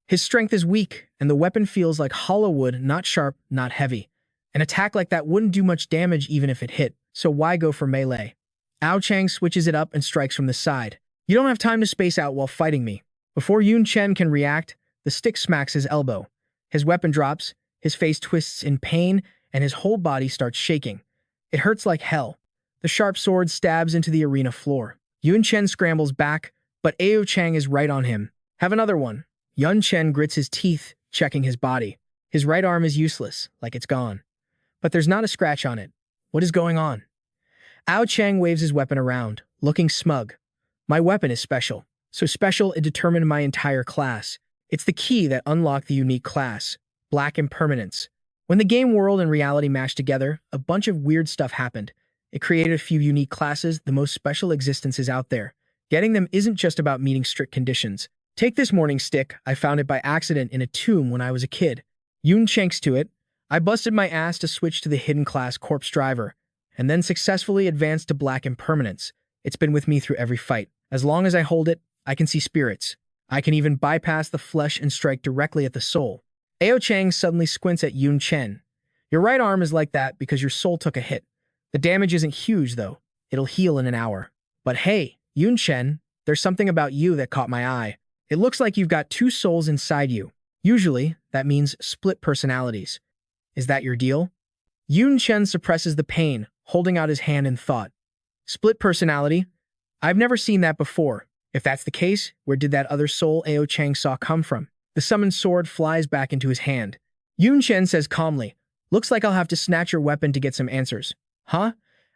His strength is weak, and the weapon feels like hollow wood, not sharp, not heavy. An attack like that wouldn't do much damage even if it hit, so why go for melee? Ao Chang switches it up and strikes from the side. You don't have time to space out while fighting me. Before Yun Chen can react, the stick smacks his elbow. His weapon drops, his face twists in pain, and his whole body starts shaking. It hurts like hell. The sharp sword stabs into the arena floor. Yun Chen scrambles back, but Ao Chang is right on him. Have another one. Yun Chen grits his teeth, checking his body. His right arm is useless, like it's gone. But there's not a scratch on it. What is going on? Ao Chang waves his weapon around, looking smug. My weapon is special. So special it determined my entire class. It's the key that unlocked the unique class, Black Impermanence. When the game world and reality mashed together, a bunch of weird stuff happened. It created a few unique classes, the most special existences out there. Getting them isn't just about meeting strict conditions. Take this morning stick. I found it by accident in a tomb when I was a kid. Yun Chenks to it. I busted my ass to switch to the hidden class Corpse Driver, and then successfully advanced to Black Impermanence. It's been with me through every fight. As long as I hold it, I can see spirits. I can even bypass the flesh and strike directly at the soul. Ao Chang suddenly squints at Yun Chen. Your right arm is like that because your soul took a hit. The damage isn't huge, though. It'll heal in an hour. But hey, Yun Chen, there's something about you that caught my eye. It looks like you've got two souls inside you. Usually, that means split personalities. Is that your deal? Yun Chen suppresses the pain, holding out his hand in thought. Split personality? I've never seen that before. If that's the case, where did that other soul Ao Chang saw come from? The summoned sword flies back into his hand. Yun Chen says calmly, looks like I'll have to snatch your weapon to get some answers. Huh?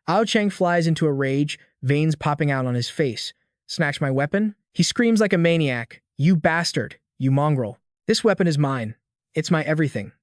Ao Chang flies into a rage, veins popping out on his face. Snatch my weapon? He screams like a maniac. You bastard. You mongrel. This weapon is mine. It's my everything.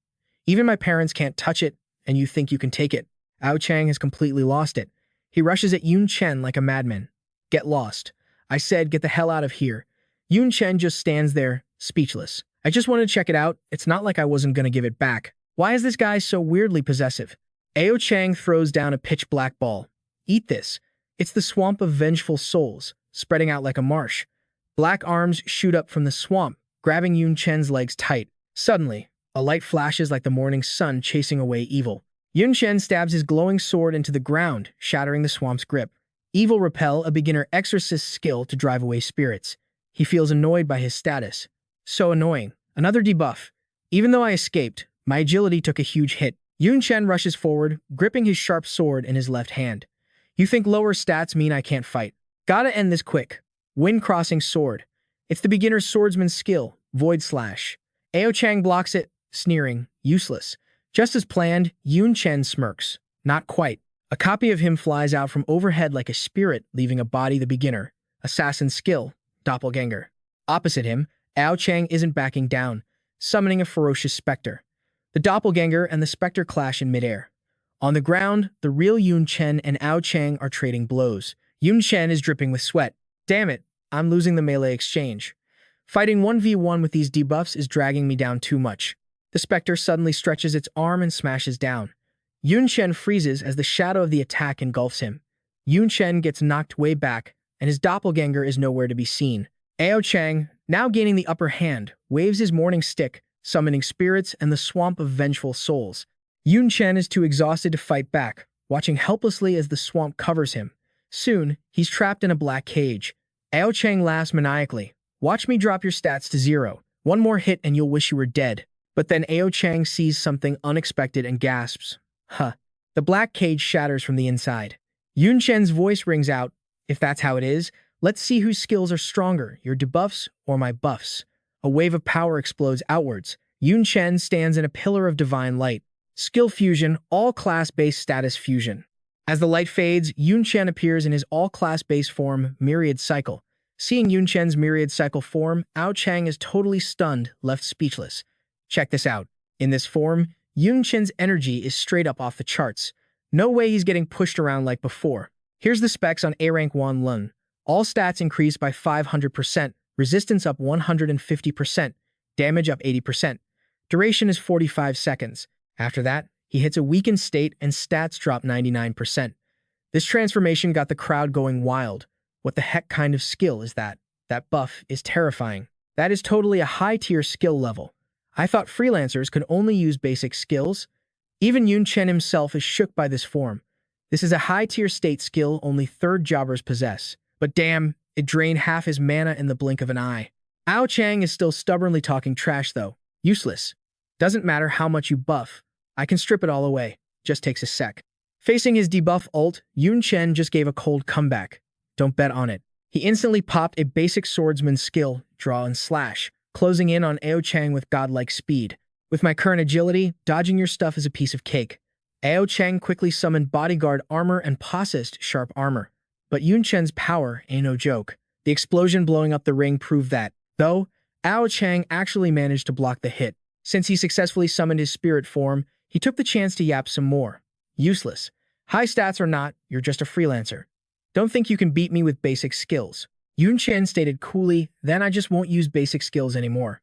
Even my parents can't touch it, and you think you can take it. Ao Chang has completely lost it. He rushes at Yun Chen like a madman. Get lost. I said get the hell out of here. Yun Chen just stands there, speechless. I just wanted to check it out. It's not like I wasn't gonna give it back. Why is this guy so weirdly possessive? Ao Chang throws down a pitch-black ball. Eat this. It's the swamp of vengeful souls, spreading out like a marsh. Black arms shoot up from the swamp, grabbing Yun Chen's legs tight. Suddenly, a light flashes like the morning sun chasing away evil. Yun Chen stabs his glowing sword into the ground, shattering the swamp's grip. Evil repel, a beginner exorcist skill to drive away spirits. He feels annoyed by his status. So annoying. Another debuff. Even though I escaped, my agility took a huge hit. Yun Chen rushes forward, gripping his sharp sword in his left hand. You think lower stats mean I can't fight? Gotta end this quick. Wind crossing sword. It's the beginner's swordsman skill, Void Slash. Ao Chang blocks it, sneering, useless. Just as planned, Yun Chen smirks. Not quite. A copy of him flies out from overhead like a spirit, leaving a body the beginner. Assassin skill, Doppelganger. Opposite him, Ao Chang isn't backing down, summoning a ferocious specter. The Doppelganger and the specter clash in midair. On the ground, the real Yun Chen and Ao Chang are trading blows. Yun Chen is dripping with sweat. Damn it, I'm losing the melee exchange. Fighting 1v1 with these debuffs is dragging me down too much. The specter suddenly stretches its arm and smashes down. Yun Chen freezes as the shadow of the attack engulfs him. Yun Chen gets knocked way back, and his doppelganger is nowhere to be seen. Ao Chang, now gaining the upper hand, waves his morning stick, summoning spirits and the swamp of vengeful souls. Yun Chen is too exhausted to fight back, watching helplessly as the swamp covers him. Soon, he's trapped in a black cage. Ao Chang laughs maniacally. Watch me drop your stats to 0. One more hit and you'll wish you were dead. But then Ao Chang sees something unexpected and gasps. Huh. The black cage shatters from the inside. Yun Chen's voice rings out. If that's how it is, let's see whose skills are stronger, your debuffs or my buffs. A wave of power explodes outwards. Yun Chen stands in a pillar of divine light. Skill fusion, all class-based status fusion. As the light fades, Yun Chen appears in his all-class-based form, Myriad Cycle. Seeing Yun Chen's Myriad Cycle form, Ao Chang is totally stunned, left speechless. Check this out. In this form, Yun Chen's energy is straight up off the charts. No way he's getting pushed around like before. Here's the specs on A-Rank Wan Lun. All stats increase by 500%, resistance up 150%, damage up 80%. Duration is 45 seconds. After that, he hits a weakened state and stats drop 99%. This transformation got the crowd going wild. What the heck kind of skill is that? That buff is terrifying. That is totally a high-tier skill level. I thought freelancers could only use basic skills. Even Yun Chen himself is shook by this form. This is a high-tier state skill only third jobbers possess. But damn, it drained half his mana in the blink of an eye. Ao Chang is still stubbornly talking trash though. Useless. Doesn't matter how much you buff. I can strip it all away. Just takes a sec. Facing his debuff ult, Yun Chen just gave a cold comeback. Don't bet on it. He instantly popped a basic swordsman skill, Draw and Slash, closing in on Ao Chang with godlike speed. With my current agility, dodging your stuff is a piece of cake. Ao Chang quickly summoned bodyguard armor and possessed sharp armor. But Yun Chen's power ain't no joke. The explosion blowing up the ring proved that. Though, Ao Chang actually managed to block the hit. Since he successfully summoned his spirit form, he took the chance to yap some more. Useless. High stats or not, you're just a freelancer. Don't think you can beat me with basic skills. Yun Chen stated coolly, then I just won't use basic skills anymore.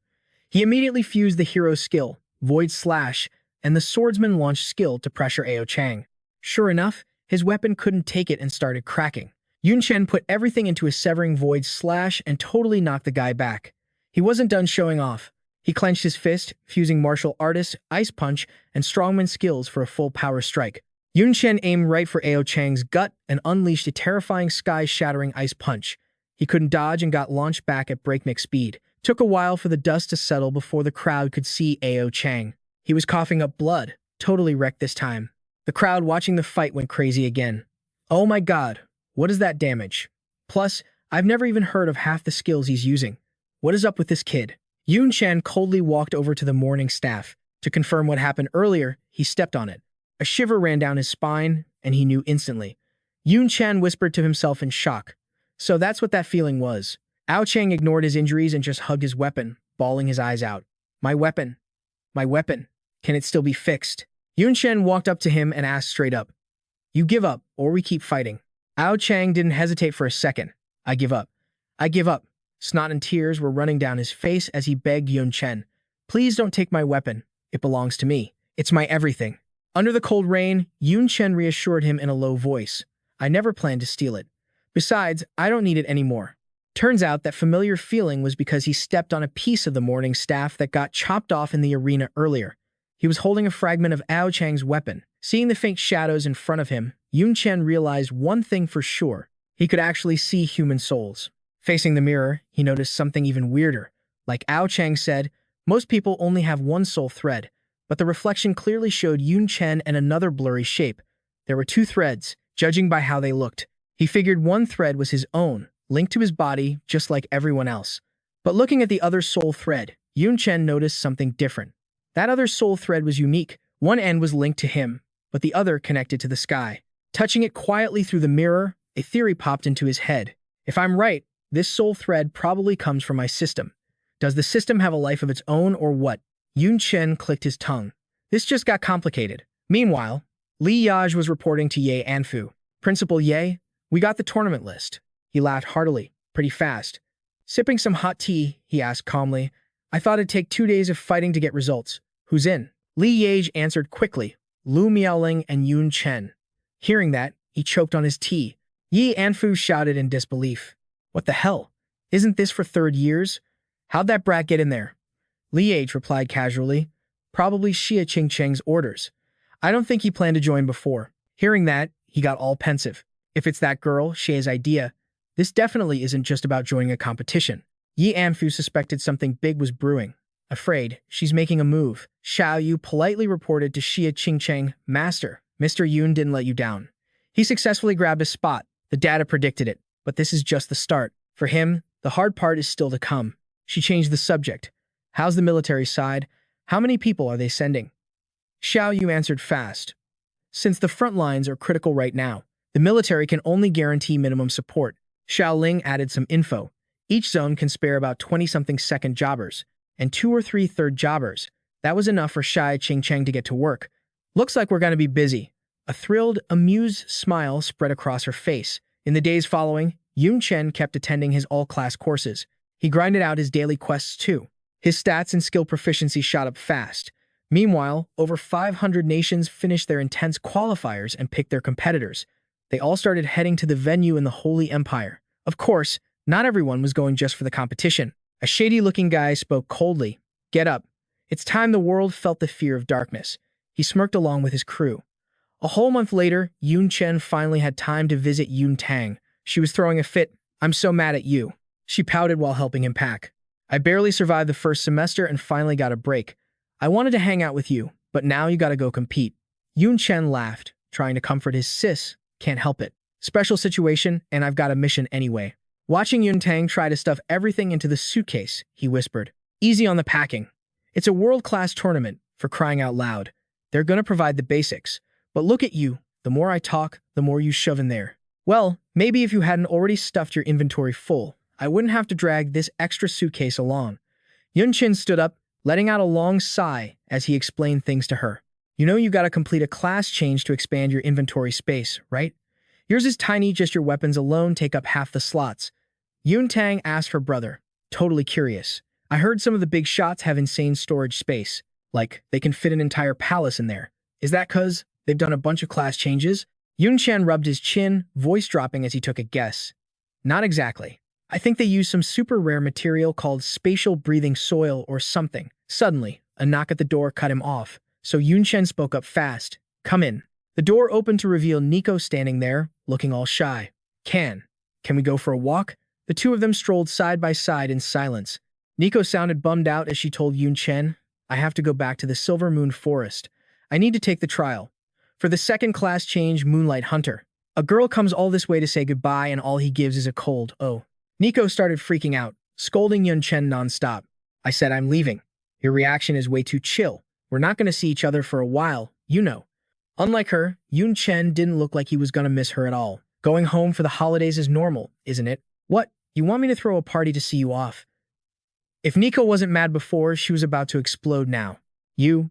He immediately fused the hero skill, Void Slash, and the swordsman launched skill to pressure Ao Chang. Sure enough, his weapon couldn't take it and started cracking. Yun Chen put everything into a severing Void Slash and totally knocked the guy back. He wasn't done showing off. He clenched his fist, fusing martial artist, ice punch, and strongman skills for a full power strike. Yun Chen aimed right for Ao Chang's gut and unleashed a terrifying sky-shattering ice punch. He couldn't dodge and got launched back at breakneck speed. Took a while for the dust to settle before the crowd could see Ao Chang. He was coughing up blood, totally wrecked this time. The crowd watching the fight went crazy again. Oh my god, what is that damage? Plus, I've never even heard of half the skills he's using. What is up with this kid? Yun Chen coldly walked over to the morning staff. To confirm what happened earlier, he stepped on it. A shiver ran down his spine, and he knew instantly. Yun Chen whispered to himself in shock. So that's what that feeling was. Ao Chang ignored his injuries and just hugged his weapon, bawling his eyes out. My weapon. My weapon. Can it still be fixed? Yun Chen walked up to him and asked straight up. You give up, or we keep fighting. Ao Chang didn't hesitate for a second. I give up. I give up. Snot and tears were running down his face as he begged Yun Chen. Please don't take my weapon. It belongs to me. It's my everything. Under the cold rain, Yun Chen reassured him in a low voice. I never planned to steal it. Besides, I don't need it anymore. Turns out that familiar feeling was because he stepped on a piece of the morning staff that got chopped off in the arena earlier. He was holding a fragment of Ao Chang's weapon. Seeing the faint shadows in front of him, Yun Chen realized one thing for sure. He could actually see human souls. Facing the mirror, he noticed something even weirder. Like Ao Chang said, most people only have one soul thread, but the reflection clearly showed Yun Chen and another blurry shape. There were two threads, judging by how they looked. He figured one thread was his own, linked to his body just like everyone else. But looking at the other soul thread, Yun Chen noticed something different. That other soul thread was unique. One end was linked to him, but the other connected to the sky. Touching it quietly through the mirror, a theory popped into his head. If I'm right, this soul thread probably comes from my system. Does the system have a life of its own or what? Yun Chen clicked his tongue. This just got complicated. Meanwhile, Li Yaj was reporting to Ye Anfu. Principal Ye, we got the tournament list. He laughed heartily, pretty fast. Sipping some hot tea, he asked calmly. I thought it'd take 2 days of fighting to get results. Who's in? Li Yage answered quickly. Lu Miaoling and Yun Chen. Hearing that, he choked on his tea. Yi Anfu shouted in disbelief. What the hell? Isn't this for 3rd years? How'd that brat get in there? Li Yage replied casually. Probably Xia Qingcheng's orders. I don't think he planned to join before. Hearing that, he got all pensive. If it's that girl, Xia's idea, this definitely isn't just about joining a competition. Yi Anfu suspected something big was brewing. Afraid, she's making a move. Xiao Yu politely reported to Xia Qingcheng, Master, Mr. Yun didn't let you down. He successfully grabbed a spot. The data predicted it, but this is just the start. For him, the hard part is still to come. She changed the subject. How's the military side? How many people are they sending? Xiao Yu answered fast. Since the front lines are critical right now, the military can only guarantee minimum support. Xiao Ling added some info. Each zone can spare about 20-something second jobbers, and 2 or 3 third jobbers. That was enough for Xia Qingcheng to get to work. Looks like we're going to be busy. A thrilled, amused smile spread across her face. In the days following, Yun Chen kept attending his all-class courses. He grinded out his daily quests too. His stats and skill proficiency shot up fast. Meanwhile, over 500 nations finished their intense qualifiers and picked their competitors. They all started heading to the venue in the Holy Empire. Of course, not everyone was going just for the competition. A shady-looking guy spoke coldly. Get up. It's time the world felt the fear of darkness. He smirked along with his crew. A whole month later, Yun Chen finally had time to visit Yun Tang. She was throwing a fit. I'm so mad at you. She pouted while helping him pack. I barely survived the first semester and finally got a break. I wanted to hang out with you, but now you gotta go compete. Yun Chen laughed, trying to comfort his sis. Can't help it. Special situation, and I've got a mission anyway. Watching Yun Tang try to stuff everything into the suitcase, he whispered. Easy on the packing. It's a world-class tournament, for crying out loud. They're gonna provide the basics. But look at you. The more I talk, the more you shove in there. Well, maybe if you hadn't already stuffed your inventory full, I wouldn't have to drag this extra suitcase along. Yun Chen stood up, letting out a long sigh as he explained things to her. You know you gotta complete a class change to expand your inventory space, right? Yours is tiny, just your weapons alone take up half the slots. Yun Tang asked her brother, totally curious. I heard some of the big shots have insane storage space. Like, they can fit an entire palace in there. Is that 'cause they've done a bunch of class changes? Yun Chen rubbed his chin, voice dropping as he took a guess. Not exactly. I think they use some super rare material called spatial breathing soil or something. Suddenly, a knock at the door cut him off, so Yun Chen spoke up fast. Come in. The door opened to reveal Nico standing there, looking all shy. Can we go for a walk? The two of them strolled side by side in silence. Nico sounded bummed out as she told Yun Chen, I have to go back to the Silver Moon Forest. I need to take the trial. For the second class change, Moonlight Hunter. A girl comes all this way to say goodbye and all he gives is a cold, oh. Nico started freaking out, scolding Yun Chen nonstop. I said I'm leaving. Your reaction is way too chill. We're not going to see each other for a while, you know. Unlike her, Yun Chen didn't look like he was going to miss her at all. Going home for the holidays is normal, isn't it? What? You want me to throw a party to see you off? If Nico wasn't mad before, she was about to explode now. You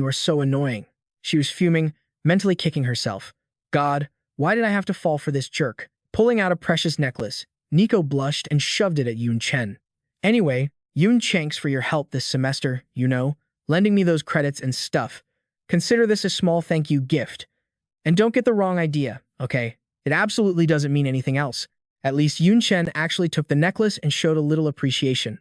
are so annoying. She was fuming, mentally kicking herself. God, why did I have to fall for this jerk? Pulling out a precious necklace, Nico blushed and shoved it at Yun Chen. Anyway, Yun Chen for your help this semester, lending me those credits and stuff. Consider this a small thank you gift. And don't get the wrong idea, okay? It absolutely doesn't mean anything else. At least Yun Chen actually took the necklace and showed a little appreciation.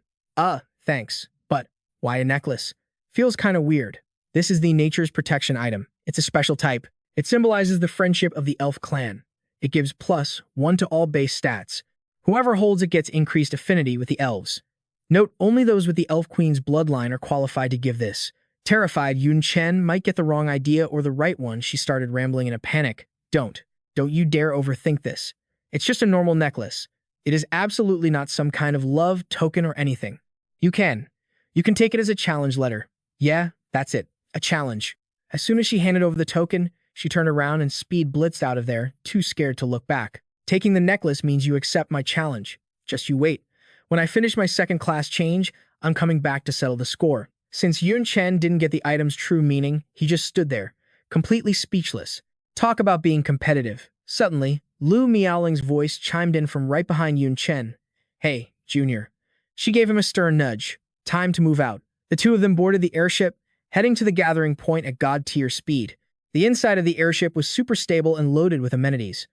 Thanks. But why a necklace? Feels kind of weird. This is the Nature's Protection item. It's a special type. It symbolizes the friendship of the elf clan. It gives +1 to all base stats. Whoever holds it gets increased affinity with the elves. Note, only those with the Elf Queen's bloodline are qualified to give this. Terrified, Yun Chen might get the wrong idea or the right one. She started rambling in a panic. Don't you dare overthink this. It's just a normal necklace. It is absolutely not some kind of love token or anything. You can take it as a challenge letter. Yeah, that's it, a challenge. As soon as she handed over the token, she turned around and speed blitzed out of there, too scared to look back. Taking the necklace means you accept my challenge. Just you wait. When I finish my second class change, I'm coming back to settle the score. Since Yun Chen didn't get the item's true meaning, he just stood there, completely speechless. Talk about being competitive. Suddenly, Lu Miaoling's voice chimed in from right behind Yun Chen. Hey, Junior. She gave him a stern nudge. Time to move out. The two of them boarded the airship, heading to the gathering point at god-tier speed. The inside of the airship was super stable and loaded with amenities.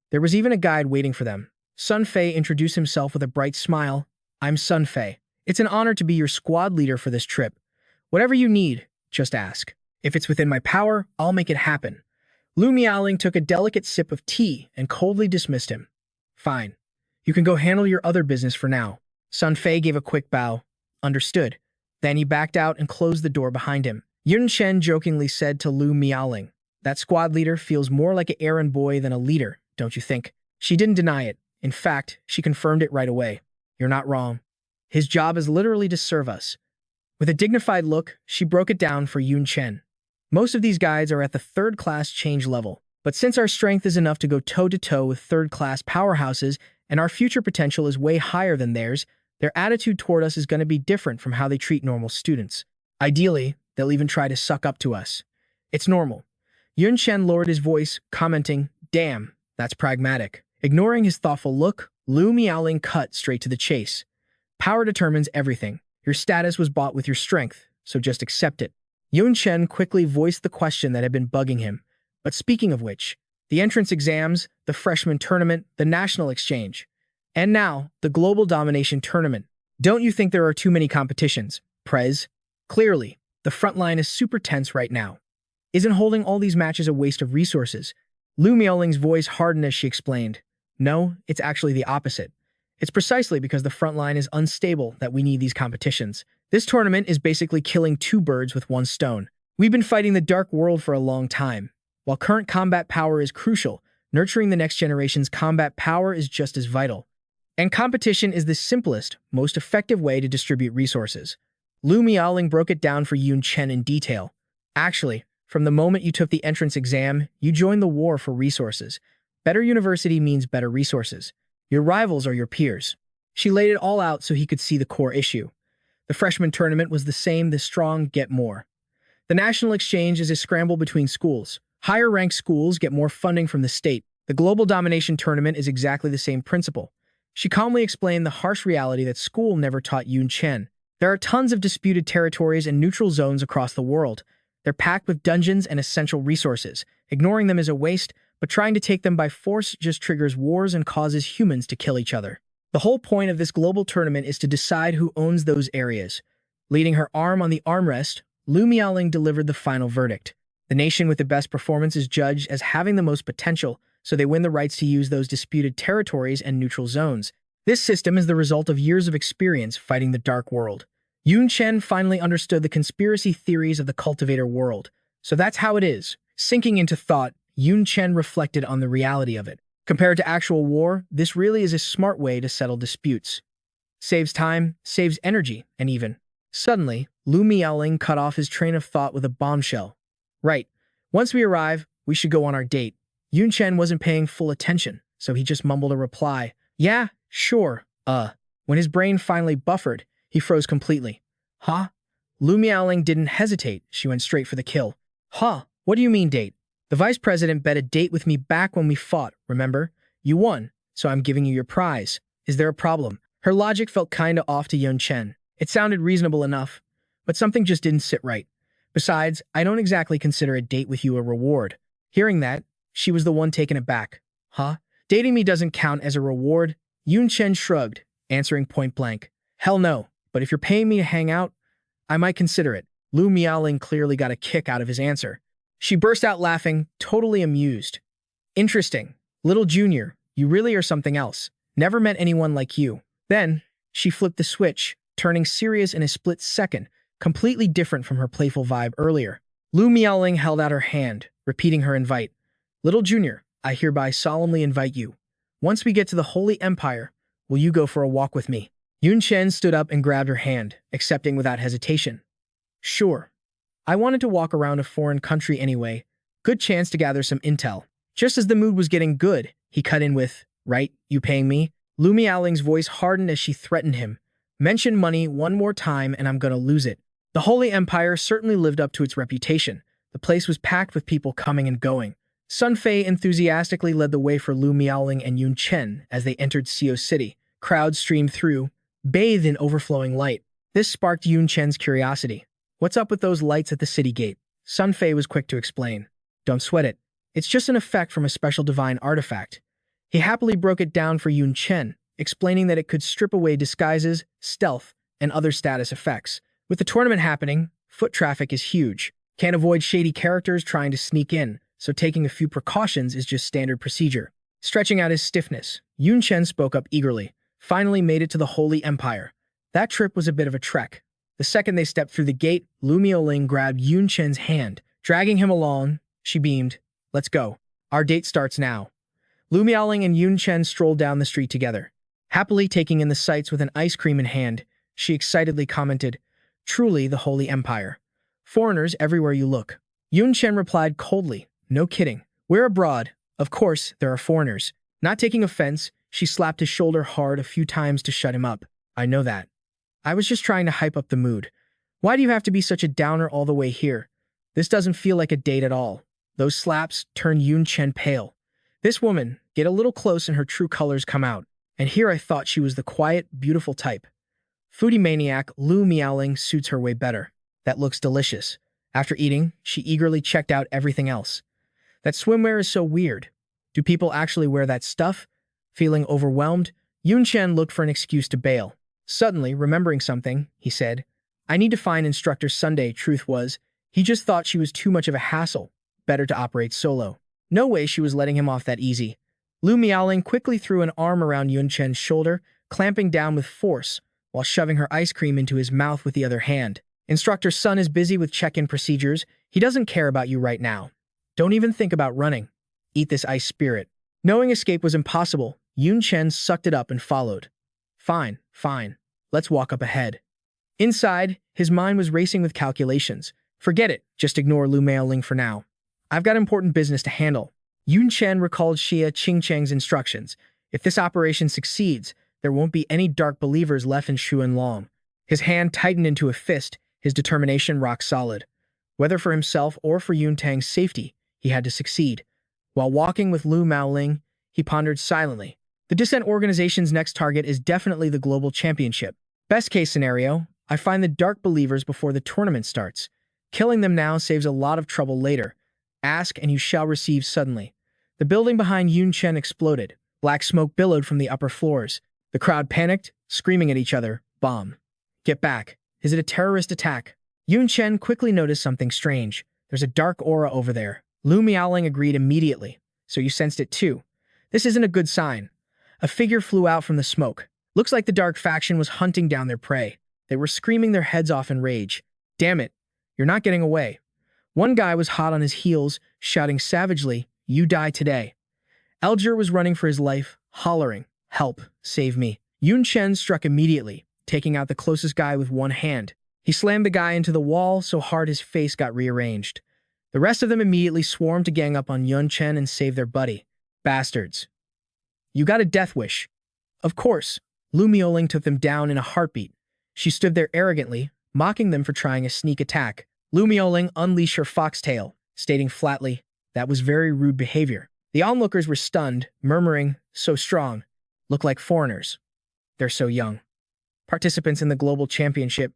There was even a guide waiting for them. Sun Fei introduced himself with a bright smile. I'm Sun Fei. It's an honor to be your squad leader for this trip. Whatever you need, just ask. If it's within my power, I'll make it happen. Lu Miaoling took a delicate sip of tea and coldly dismissed him. Fine. You can go handle your other business for now. Sun Fei gave a quick bow. Understood. Then he backed out and closed the door behind him. Yun Chen jokingly said to Lu Miaoling, that squad leader feels more like an errand boy than a leader, don't you think? She didn't deny it. In fact, she confirmed it right away. You're not wrong. His job is literally to serve us. With a dignified look, she broke it down for Yun Chen. Most of these guides are at the third-class change level, but since our strength is enough to go toe-to-toe with third-class powerhouses and our future potential is way higher than theirs, their attitude toward us is going to be different from how they treat normal students. Ideally, they'll even try to suck up to us. It's normal. Yun Chen lowered his voice, commenting, damn, that's pragmatic. Ignoring his thoughtful look, Lu Miaoling cut straight to the chase. Power determines everything. Your status was bought with your strength, so just accept it. Yun Chen quickly voiced the question that had been bugging him. But speaking of which, the entrance exams, the freshman tournament, the national exchange, and now the global domination tournament. Don't you think there are too many competitions, Prez? Clearly, the front line is super tense right now. Isn't holding all these matches a waste of resources? Lu Miaoling's voice hardened as she explained. No, it's actually the opposite. It's precisely because the front line is unstable that we need these competitions. This tournament is basically killing two birds with one stone. We've been fighting the dark world for a long time. While current combat power is crucial, nurturing the next generation's combat power is just as vital. And competition is the simplest, most effective way to distribute resources. Lu Miaoling broke it down for Yun Chen in detail. Actually, from the moment you took the entrance exam, you joined the war for resources. Better university means better resources. Your rivals are your peers. She laid it all out so he could see the core issue. The freshman tournament was the same, the strong get more. The national exchange is a scramble between schools. Higher-ranked schools get more funding from the state. The global domination tournament is exactly the same principle. She calmly explained the harsh reality that school never taught Yun Chen. There are tons of disputed territories and neutral zones across the world. They're packed with dungeons and essential resources. Ignoring them is a waste, but trying to take them by force just triggers wars and causes humans to kill each other. The whole point of this global tournament is to decide who owns those areas. Leaning her arm on the armrest, Lu Miaoling delivered the final verdict. The nation with the best performance is judged as having the most potential, so they win the rights to use those disputed territories and neutral zones. This system is the result of years of experience fighting the dark world. Yun Chen finally understood the conspiracy theories of the cultivator world. So that's how it is. Sinking into thought, Yun Chen reflected on the reality of it. Compared to actual war, this really is a smart way to settle disputes. Saves time, saves energy, and even. Suddenly, Lu Miaoling cut off his train of thought with a bombshell. Right. Once we arrive, we should go on our date. Yun Chen wasn't paying full attention, so he just mumbled a reply. Yeah, sure, When his brain finally buffered, he froze completely. Huh? Lu Miaoling didn't hesitate. She went straight for the kill. Huh? What do you mean date? The vice president bet a date with me back when we fought, remember? You won, so I'm giving you your prize. Is there a problem? Her logic felt kinda off to Yun Chen. It sounded reasonable enough, but something just didn't sit right. Besides, I don't exactly consider a date with you a reward. Hearing that, she was the one taken aback. Huh? Dating me doesn't count as a reward? Yun Chen shrugged, answering point blank. Hell no, but if you're paying me to hang out, I might consider it. Lu Miaoling clearly got a kick out of his answer. She burst out laughing, totally amused. Interesting. Little Junior, you really are something else. Never met anyone like you. Then, she flipped the switch, turning serious in a split second, completely different from her playful vibe earlier. Lu Miaoling held out her hand, repeating her invite. Little Junior, I hereby solemnly invite you. Once we get to the Holy Empire, will you go for a walk with me? Yun Chen stood up and grabbed her hand, accepting without hesitation. Sure. I wanted to walk around a foreign country anyway. Good chance to gather some intel. Just as the mood was getting good, he cut in with, right, you paying me? Lu Miaoling's voice hardened as she threatened him. Mention money one more time and I'm gonna lose it. The Holy Empire certainly lived up to its reputation. The place was packed with people coming and going. Sun Fei enthusiastically led the way for Lu Miaoling and Yun Chen as they entered Seo City. Crowds streamed through, bathed in overflowing light. This sparked Yun Chen's curiosity. What's up with those lights at the city gate? Sun Fei was quick to explain. Don't sweat it. It's just an effect from a special divine artifact. He happily broke it down for Yun Chen, explaining that it could strip away disguises, stealth, and other status effects. With the tournament happening, foot traffic is huge. Can't avoid shady characters trying to sneak in, so taking a few precautions is just standard procedure. Stretching out his stiffness, Yun Chen spoke up eagerly. Finally made it to the Holy Empire. That trip was a bit of a trek. The second they stepped through the gate, Lu Miaoling grabbed Yun Chen's hand. Dragging him along, she beamed. Let's go. Our date starts now. Lu Miaoling and Yun Chen strolled down the street together. Happily taking in the sights with an ice cream in hand, she excitedly commented, Truly the Holy Empire. Foreigners everywhere you look. Yun Chen replied coldly, No kidding. We're abroad. Of course, there are foreigners. Not taking offense, she slapped his shoulder hard a few times to shut him up. I know that. I was just trying to hype up the mood. Why do you have to be such a downer all the way here? This doesn't feel like a date at all. Those slaps turned Yun Chen pale. This woman, get a little close and her true colors come out. And here I thought she was the quiet, beautiful type. Foodie maniac Lu Miaoling suits her way better. That looks delicious. After eating, she eagerly checked out everything else. That swimwear is so weird. Do people actually wear that stuff? Feeling overwhelmed, Yun Chen looked for an excuse to bail. Suddenly, remembering something, he said, I need to find Instructor Sunday. Truth was, he just thought she was too much of a hassle. Better to operate solo. No way she was letting him off that easy. Lu Miaoling quickly threw an arm around Yun Chen's shoulder, clamping down with force, while shoving her ice cream into his mouth with the other hand. Instructor Sun is busy with check-in procedures. He doesn't care about you right now. Don't even think about running. Eat this ice spirit. Knowing escape was impossible, Yun Chen sucked it up and followed. Fine, fine. Let's walk up ahead. Inside, his mind was racing with calculations. Forget it. Just ignore Lu Miaoling for now. I've got important business to handle. Yun Chen recalled Xia Qingcheng's instructions. If this operation succeeds, there won't be any dark believers left in Xuanlong. His hand tightened into a fist, his determination rock solid. Whether for himself or for Yun Tang's safety, he had to succeed. While walking with Lu Miaoling, he pondered silently. The Dissent Organization's next target is definitely the Global Championship. Best case scenario, I find the Dark Believers before the tournament starts. Killing them now saves a lot of trouble later. Ask and you shall receive suddenly. The building behind Yun Chen exploded. Black smoke billowed from the upper floors. The crowd panicked, screaming at each other, Bomb. Get back. Is it a terrorist attack? Yun Chen quickly noticed something strange. There's a dark aura over there. Lu Miaoling agreed immediately. So you sensed it too. This isn't a good sign. A figure flew out from the smoke. Looks like the dark faction was hunting down their prey. They were screaming their heads off in rage. Damn it. You're not getting away. One guy was hot on his heels, shouting savagely, You die today. Elger was running for his life, hollering, Help, save me. Yun Chen struck immediately, taking out the closest guy with one hand. He slammed the guy into the wall so hard his face got rearranged. The rest of them immediately swarmed to gang up on Yun Chen and save their buddy. Bastards. You got a death wish. Of course. Lu Miaoling took them down in a heartbeat. She stood there arrogantly, mocking them for trying a sneak attack. Lu Miaoling unleashed her foxtail, stating flatly, That was very rude behavior. The onlookers were stunned, murmuring, So strong. Look like foreigners. They're so young. participants in the global championship.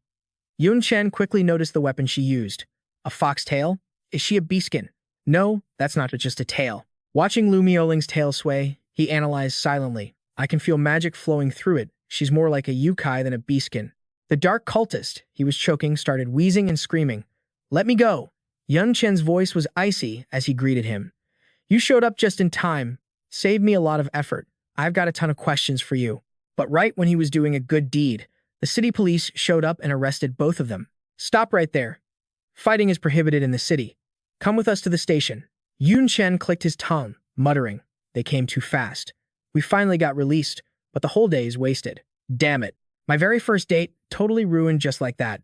Yun Chen quickly noticed the weapon she used. A foxtail? Is she a beaskin? No, that's not just a tail. Watching Lu Miaoling's tail sway, he analyzed silently. I can feel magic flowing through it. She's more like a yukai than a beaskin. The dark cultist, he was choking, started wheezing and screaming. Let me go. Yun Chen's voice was icy as he greeted him. You showed up just in time. Saved me a lot of effort. I've got a ton of questions for you. But right when he was doing a good deed, the city police showed up and arrested both of them. Stop right there. Fighting is prohibited in the city. Come with us to the station. Yun Chen clicked his tongue, muttering. They came too fast. We finally got released, but the whole day is wasted. Damn it. My very first date, totally ruined just like that.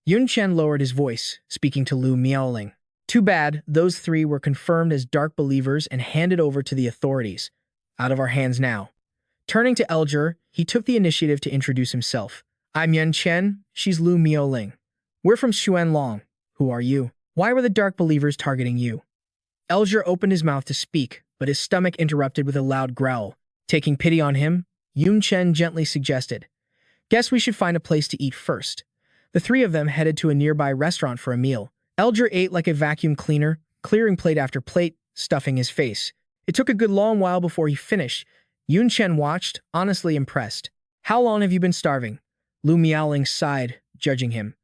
Yun Chen lowered his voice, speaking to Lu Miaoling. Too bad, those three were confirmed as dark believers and handed over to the authorities. Out of our hands now. Turning to Elger, he took the initiative to introduce himself. I'm Yun Chen, she's Lu Miaoling. We're from Xuanlong. Who are you? Why were the dark believers targeting you? Elger opened his mouth to speak, but his stomach interrupted with a loud growl. Taking pity on him, Yun Chen gently suggested, Guess we should find a place to eat first. The three of them headed to a nearby restaurant for a meal. Elger ate like a vacuum cleaner, clearing plate after plate, stuffing his face. It took a good long while before he finished. Yun Chen watched, honestly impressed. How long have you been starving? Lu Miaoling sighed, judging him.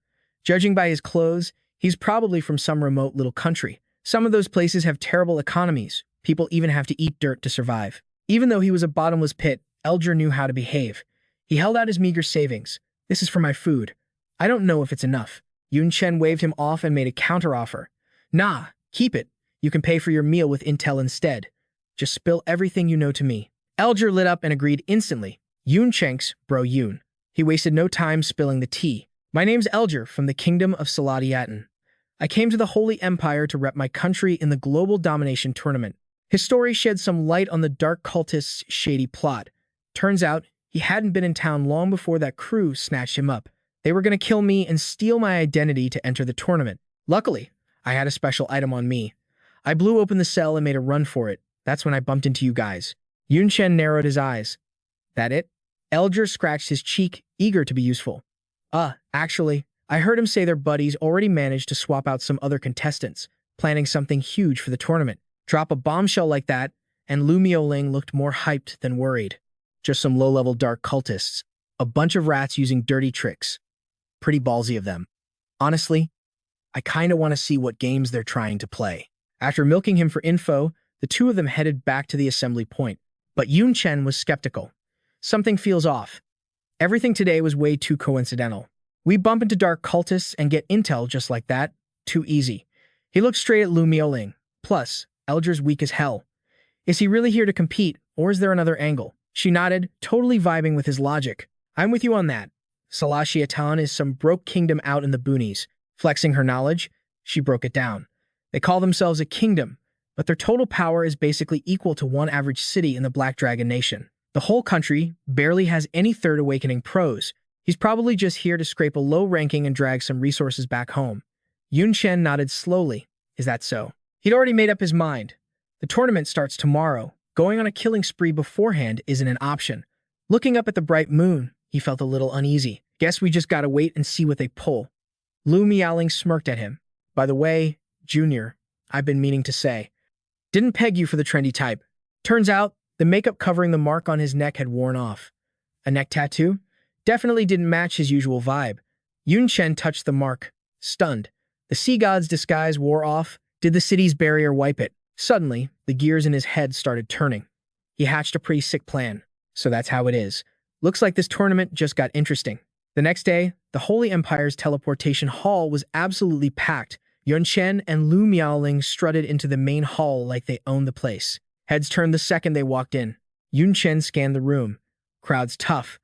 Judging by his clothes, he's probably from some remote little country. Some of those places have terrible economies. People even have to eat dirt to survive. Even though he was a bottomless pit, Elger knew how to behave. He held out his meager savings. This is for my food. I don't know if it's enough. Yun Chen waved him off and made a counteroffer. Nah, keep it. You can pay for your meal with intel instead. Just spill everything you know to me. Elger lit up and agreed instantly. Yun Chen's bro Yun. He wasted no time spilling the tea. My name's Elger from the Kingdom of Saladiatan. I came to the Holy Empire to rep my country in the global domination tournament. His story shed some light on the dark cultist's shady plot. Turns out, he hadn't been in town long before that crew snatched him up. They were going to kill me and steal my identity to enter the tournament. Luckily, I had a special item on me. I blew open the cell and made a run for it. That's when I bumped into you guys. Yun Chen narrowed his eyes. That it? Elger scratched his cheek, eager to be useful. Actually, I heard him say their buddies already managed to swap out some other contestants, planning something huge for the tournament. Drop a bombshell like that, and Lu Miaoling looked more hyped than worried. Just some low-level dark cultists. A bunch of rats using dirty tricks. Pretty ballsy of them. Honestly, I kinda want to see what games they're trying to play. After milking him for info, the two of them headed back to the assembly point. But Yun Chen was skeptical. Something feels off. Everything today was way too coincidental. We bump into dark cultists and get intel just like that. Too easy. He looked straight at Lu Miaoling. Plus, Elger's weak as hell. Is he really here to compete, or is there another angle? She nodded, totally vibing with his logic. I'm with you on that. Saladiatan is some broke kingdom out in the boonies. Flexing her knowledge, she broke it down. They call themselves a kingdom, but their total power is basically equal to one average city in the Black Dragon Nation. The whole country barely has any Third Awakening pros. He's probably just here to scrape a low ranking and drag some resources back home. Yun Chen nodded slowly. Is that so? He'd already made up his mind. The tournament starts tomorrow. Going on a killing spree beforehand isn't an option. Looking up at the bright moon, he felt a little uneasy. Guess we just gotta wait and see what they pull. Lu Miaoling smirked at him. By the way, Junior, I've been meaning to say. Didn't peg you for the trendy type. Turns out, the makeup covering the mark on his neck had worn off. A neck tattoo? Definitely didn't match his usual vibe. Yun Chen touched the mark, stunned. The sea god's disguise wore off. Did the city's barrier wipe it? Suddenly, the gears in his head started turning. He hatched a pretty sick plan. So that's how it is. Looks like this tournament just got interesting. The next day, the Holy Empire's teleportation hall was absolutely packed. Yun Chen and Lu Miaoling strutted into the main hall like they owned the place. Heads turned the second they walked in. Yun Chen scanned the room. Crowd's tough.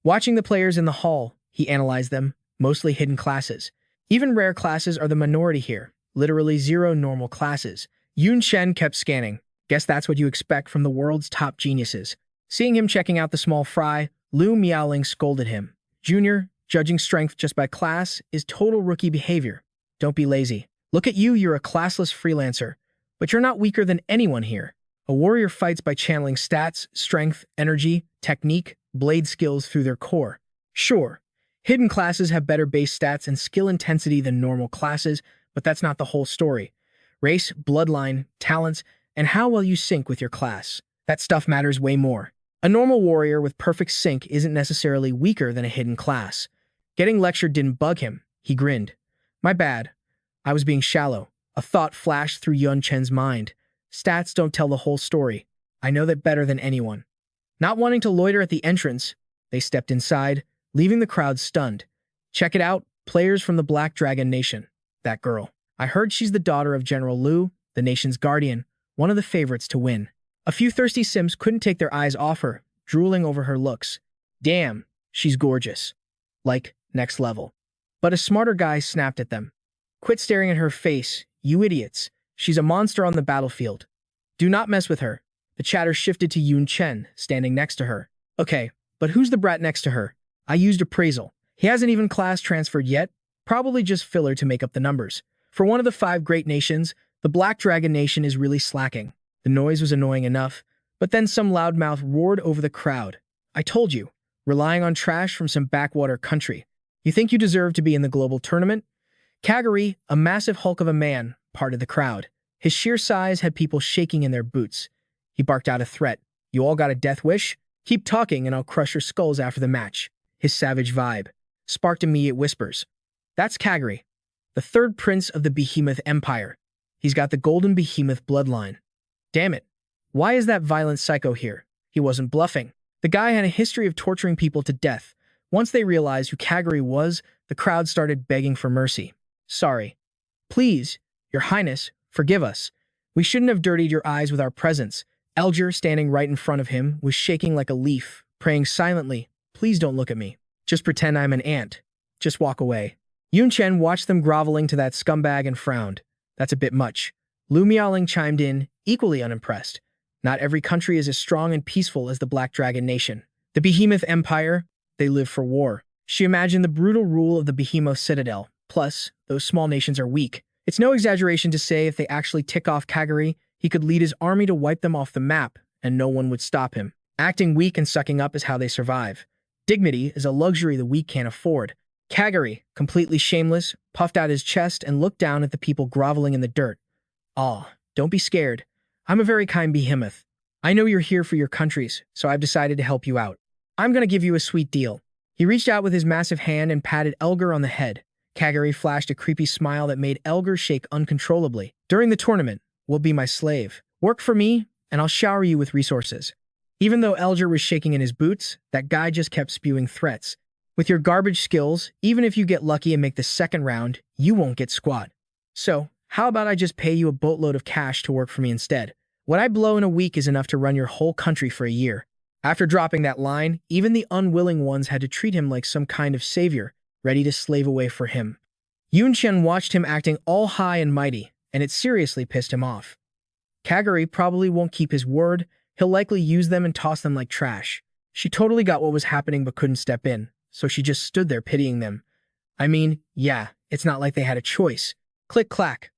Watching the players in the hall, he analyzed them, mostly hidden classes. Even rare classes are the minority here. Literally 0 normal classes. Yun Chen kept scanning. Guess that's what you expect from the world's top geniuses. Seeing him checking out the small fry, Lu Miaoling scolded him. Junior, judging strength just by class is total rookie behavior. Don't be lazy. Look at you, you're a classless freelancer. But you're not weaker than anyone here. A warrior fights by channeling stats, strength, energy, technique, blade skills through their core. Sure, hidden classes have better base stats and skill intensity than normal classes, but that's not the whole story. Race, bloodline, talents, and how well you sync with your class. That stuff matters way more. A normal warrior with perfect sync isn't necessarily weaker than a hidden class. Getting lectured didn't bug him. He grinned. My bad. I was being shallow. A thought flashed through Yun Chen's mind. Stats don't tell the whole story. I know that better than anyone. Not wanting to loiter at the entrance, they stepped inside, leaving the crowd stunned. Check it out, players from the Black Dragon Nation. That girl. I heard she's the daughter of General Liu, the nation's guardian, one of the favorites to win. A few thirsty Sims couldn't take their eyes off her, drooling over her looks. Damn, she's gorgeous. Like, next level. But a smarter guy snapped at them. Quit staring at her face, you idiots. She's a monster on the battlefield. Do not mess with her. The chatter shifted to Yun Chen, standing next to her. Okay, but who's the brat next to her? I used appraisal. He hasn't even class transferred yet. Probably just filler to make up the numbers. For one of the 5 great nations, the Black Dragon Nation is really slacking. The noise was annoying enough, but then some loudmouth roared over the crowd. I told you, relying on trash from some backwater country. You think you deserve to be in the global tournament? Kagari, a massive hulk of a man, parted the crowd. His sheer size had people shaking in their boots. He barked out a threat. You all got a death wish? Keep talking and I'll crush your skulls after the match. His savage vibe sparked immediate whispers. That's Kagari, the 3rd prince of the Behemoth Empire. He's got the golden behemoth bloodline. Damn it. Why is that violent psycho here? He wasn't bluffing. The guy had a history of torturing people to death. Once they realized who Kagari was, the crowd started begging for mercy. Sorry. Please, Your Highness, forgive us. We shouldn't have dirtied your eyes with our presence. Elger, standing right in front of him, was shaking like a leaf, praying silently, please don't look at me. Just pretend I'm an ant. Just walk away. Yun Chen watched them groveling to that scumbag and frowned. That's a bit much. Lu Miaoling chimed in, equally unimpressed. Not every country is as strong and peaceful as the Black Dragon Nation. The Behemoth Empire, they live for war. She imagined the brutal rule of the Behemoth Citadel. Plus, those small nations are weak. It's no exaggeration to say if they actually tick off Kagari, he could lead his army to wipe them off the map, and no one would stop him. Acting weak and sucking up is how they survive. Dignity is a luxury the weak can't afford. Kagari, completely shameless, puffed out his chest and looked down at the people groveling in the dirt. Aw, don't be scared. I'm a very kind behemoth. I know you're here for your countries, so I've decided to help you out. I'm gonna give you a sweet deal. He reached out with his massive hand and patted Elger on the head. Kagari flashed a creepy smile that made Elger shake uncontrollably. During the tournament, we'll be my slave. Work for me, and I'll shower you with resources. Even though Elger was shaking in his boots, that guy just kept spewing threats. With your garbage skills, even if you get lucky and make the 2nd round, you won't get squat. So, how about I just pay you a boatload of cash to work for me instead? What I blow in a week is enough to run your whole country for a year. After dropping that line, even the unwilling ones had to treat him like some kind of savior, ready to slave away for him. Yun Chen watched him acting all high and mighty, and it seriously pissed him off. Kagari probably won't keep his word. He'll likely use them and toss them like trash. She totally got what was happening but couldn't step in, so she just stood there pitying them. I mean, yeah, it's not like they had a choice. Click-clack.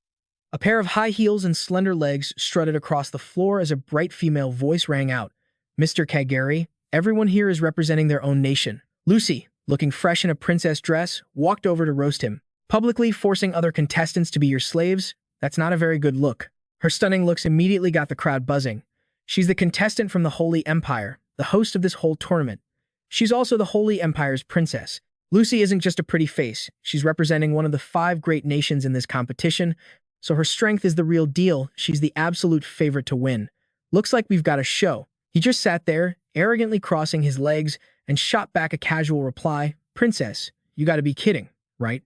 A pair of high heels and slender legs strutted across the floor as a bright female voice rang out. Mr. Kagari, everyone here is representing their own nation. Lucy, looking fresh in a princess dress, walked over to roast him. Publicly forcing other contestants to be your slaves? That's not a very good look. Her stunning looks immediately got the crowd buzzing. She's the contestant from the Holy Empire, the host of this whole tournament. She's also the Holy Empire's princess. Lucy isn't just a pretty face. She's representing one of the 5 great nations in this competition, so her strength is the real deal. She's the absolute favorite to win. Looks like we've got a show. He just sat there, arrogantly crossing his legs, and shot back a casual reply. Princess, you gotta be kidding, right?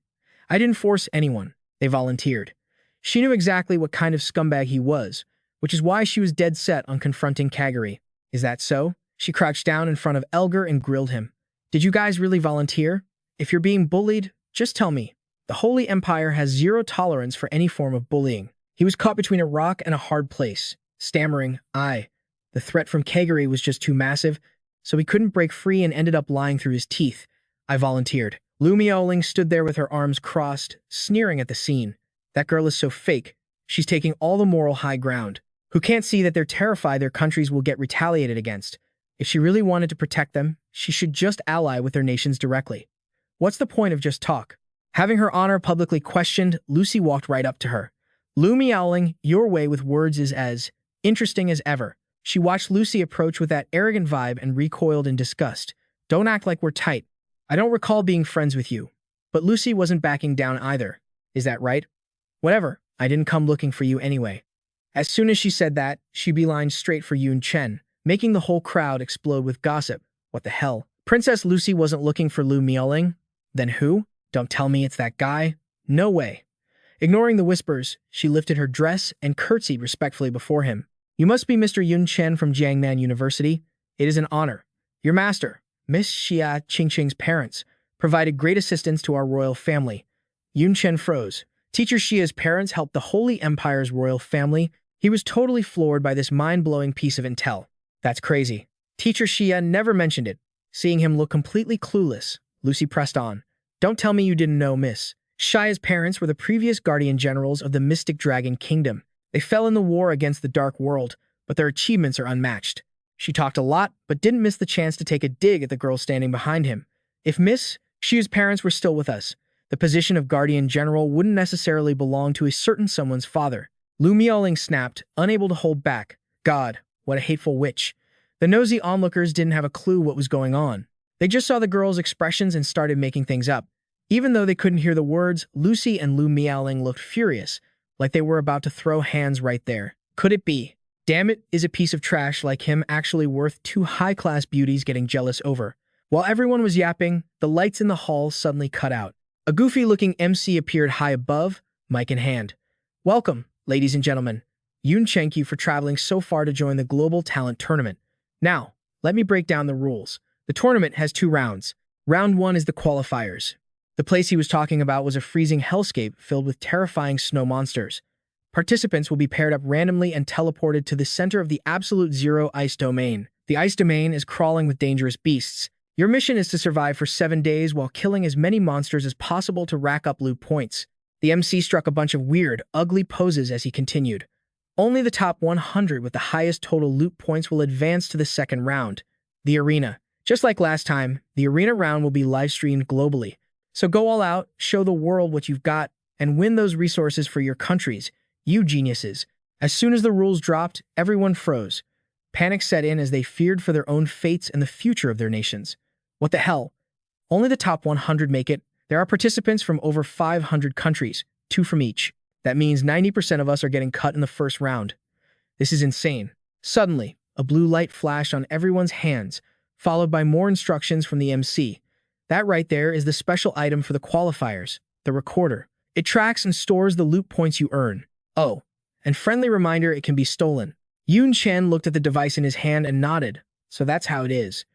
I didn't force anyone. They volunteered. She knew exactly what kind of scumbag he was, which is why she was dead set on confronting Kagari. Is that so? She crouched down in front of Elger and grilled him. Did you guys really volunteer? If you're being bullied, just tell me. The Holy Empire has 0 tolerance for any form of bullying. He was caught between a rock and a hard place, stammering, The threat from Kagari was just too massive, so he couldn't break free and ended up lying through his teeth. I volunteered. Lu Miaoling stood there with her arms crossed, sneering at the scene. That girl is so fake. She's taking all the moral high ground. Who can't see that they're terrified their countries will get retaliated against? If she really wanted to protect them, she should just ally with their nations directly. What's the point of just talk? Having her honor publicly questioned, Lucy walked right up to her. Lu meowling, your way with words is as interesting as ever. She watched Lucy approach with that arrogant vibe and recoiled in disgust. Don't act like we're tight. I don't recall being friends with you. But Lucy wasn't backing down either. Is that right? Whatever, I didn't come looking for you anyway. As soon as she said that, she beelined straight for Yun Chen, making the whole crowd explode with gossip. What the hell? Princess Lucy wasn't looking for Lu meowling? Then who? Don't tell me it's that guy. No way. Ignoring the whispers, she lifted her dress and curtsied respectfully before him. You must be Mr. Yun Chen from Jiangnan University. It is an honor. Your master, Miss Xia Qingqing's parents, provided great assistance to our royal family. Yun Chen froze. Teacher Xia's parents helped the Holy Empire's royal family. He was totally floored by this mind-blowing piece of intel. That's crazy. Teacher Xia never mentioned it. Seeing him look completely clueless, Lucy pressed on. Don't tell me you didn't know, Miss. Xia's parents were the previous guardian generals of the Mystic Dragon Kingdom. They fell in the war against the Dark World, but their achievements are unmatched. She talked a lot, but didn't miss the chance to take a dig at the girl standing behind him. If Miss Xia's parents were still with us, the position of guardian general wouldn't necessarily belong to a certain someone's father. Lu meowling snapped, unable to hold back. God, what a hateful witch. The nosy onlookers didn't have a clue what was going on. They just saw the girl's expressions and started making things up. Even though they couldn't hear the words, Lucy and Lu meowling looked furious, like they were about to throw hands right there. Could it be? Damn it, is a piece of trash like him actually worth two high-class beauties getting jealous over? While everyone was yapping, the lights in the hall suddenly cut out. A goofy-looking MC appeared high above, mic in hand. Welcome, ladies and gentlemen. Yun Chen, thank you for traveling so far to join the Global Talent Tournament. Now, let me break down the rules. The tournament has 2 rounds. Round 1 is the qualifiers. The place he was talking about was a freezing hellscape filled with terrifying snow monsters. Participants will be paired up randomly and teleported to the center of the absolute zero ice domain. The ice domain is crawling with dangerous beasts. Your mission is to survive for 7 days while killing as many monsters as possible to rack up loot points. The MC struck a bunch of weird, ugly poses as he continued. Only the top 100 with the highest total loot points will advance to the second round, the arena. Just like last time, the arena round will be live-streamed globally. So go all out, show the world what you've got, and win those resources for your countries, you geniuses. As soon as the rules dropped, everyone froze. Panic set in as they feared for their own fates and the future of their nations. What the hell? Only the top 100 make it. There are participants from over 500 countries, 2 from each. That means 90% of us are getting cut in the first round. This is insane. Suddenly, a blue light flashed on everyone's hands, followed by more instructions from the MC. That right there is the special item for the qualifiers, the recorder. It tracks and stores the loot points you earn. Oh, and friendly reminder, it can be stolen. Yun Chen looked at the device in his hand and nodded. So that's how it is.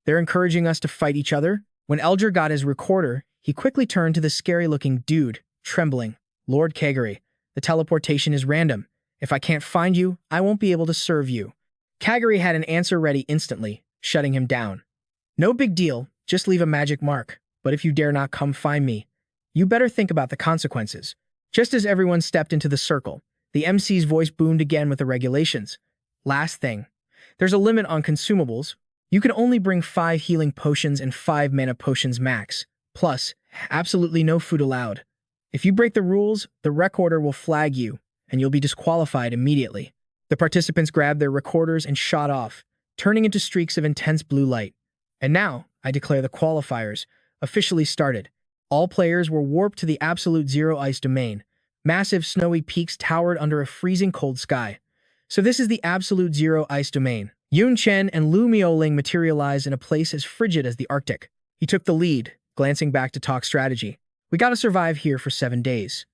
They're encouraging us to fight each other? When Elger got his recorder, he quickly turned to the scary-looking dude, trembling. Lord Kagari, the teleportation is random. If I can't find you, I won't be able to serve you. Kagari had an answer ready instantly, shutting him down. No big deal. Just leave a magic mark, but if you dare not come find me, you better think about the consequences. Just as everyone stepped into the circle, the MC's voice boomed again with the regulations. Last thing, there's a limit on consumables. You can only bring 5 healing potions and 5 mana potions max. Plus, absolutely no food allowed. If you break the rules, the recorder will flag you, and you'll be disqualified immediately. The participants grabbed their recorders and shot off, turning into streaks of intense blue light. And now, I declare the qualifiers officially started. All players were warped to the absolute zero ice domain. Massive snowy peaks towered under a freezing cold sky. So this is the absolute zero ice domain. Yun Chen and Lu meowling materialized in a place as frigid as the Arctic. He took the lead, glancing back to talk strategy. We gotta survive here for 7 days.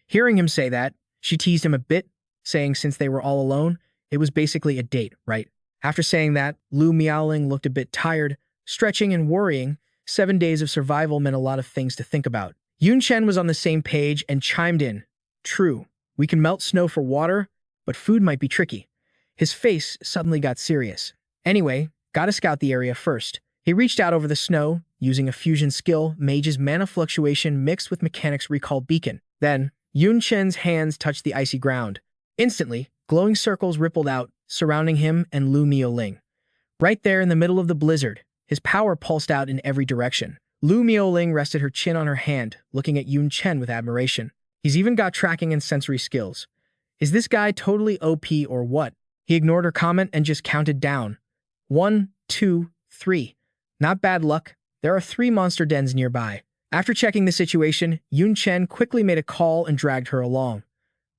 Hearing him say that, she teased him a bit, saying since they were all alone, it was basically a date, right? After saying that, Lu meowling looked a bit tired, stretching and worrying. 7 days of survival meant a lot of things to think about. Yun Chen was on the same page and chimed in. True, we can melt snow for water, but food might be tricky. His face suddenly got serious. Anyway, gotta scout the area first. He reached out over the snow, using a fusion skill, Mage's mana fluctuation mixed with mechanics recall beacon. Then, Yun Chen's hands touched the icy ground. Instantly, glowing circles rippled out, surrounding him and Lu meowling. Right there in the middle of the blizzard, his power pulsed out in every direction. Lu Miaoling rested her chin on her hand, looking at Yun Chen with admiration. He's even got tracking and sensory skills. Is this guy totally OP or what? He ignored her comment and just counted down. 1, 2, 3. Not bad luck. There are 3 monster dens nearby. After checking the situation, Yun Chen quickly made a call and dragged her along.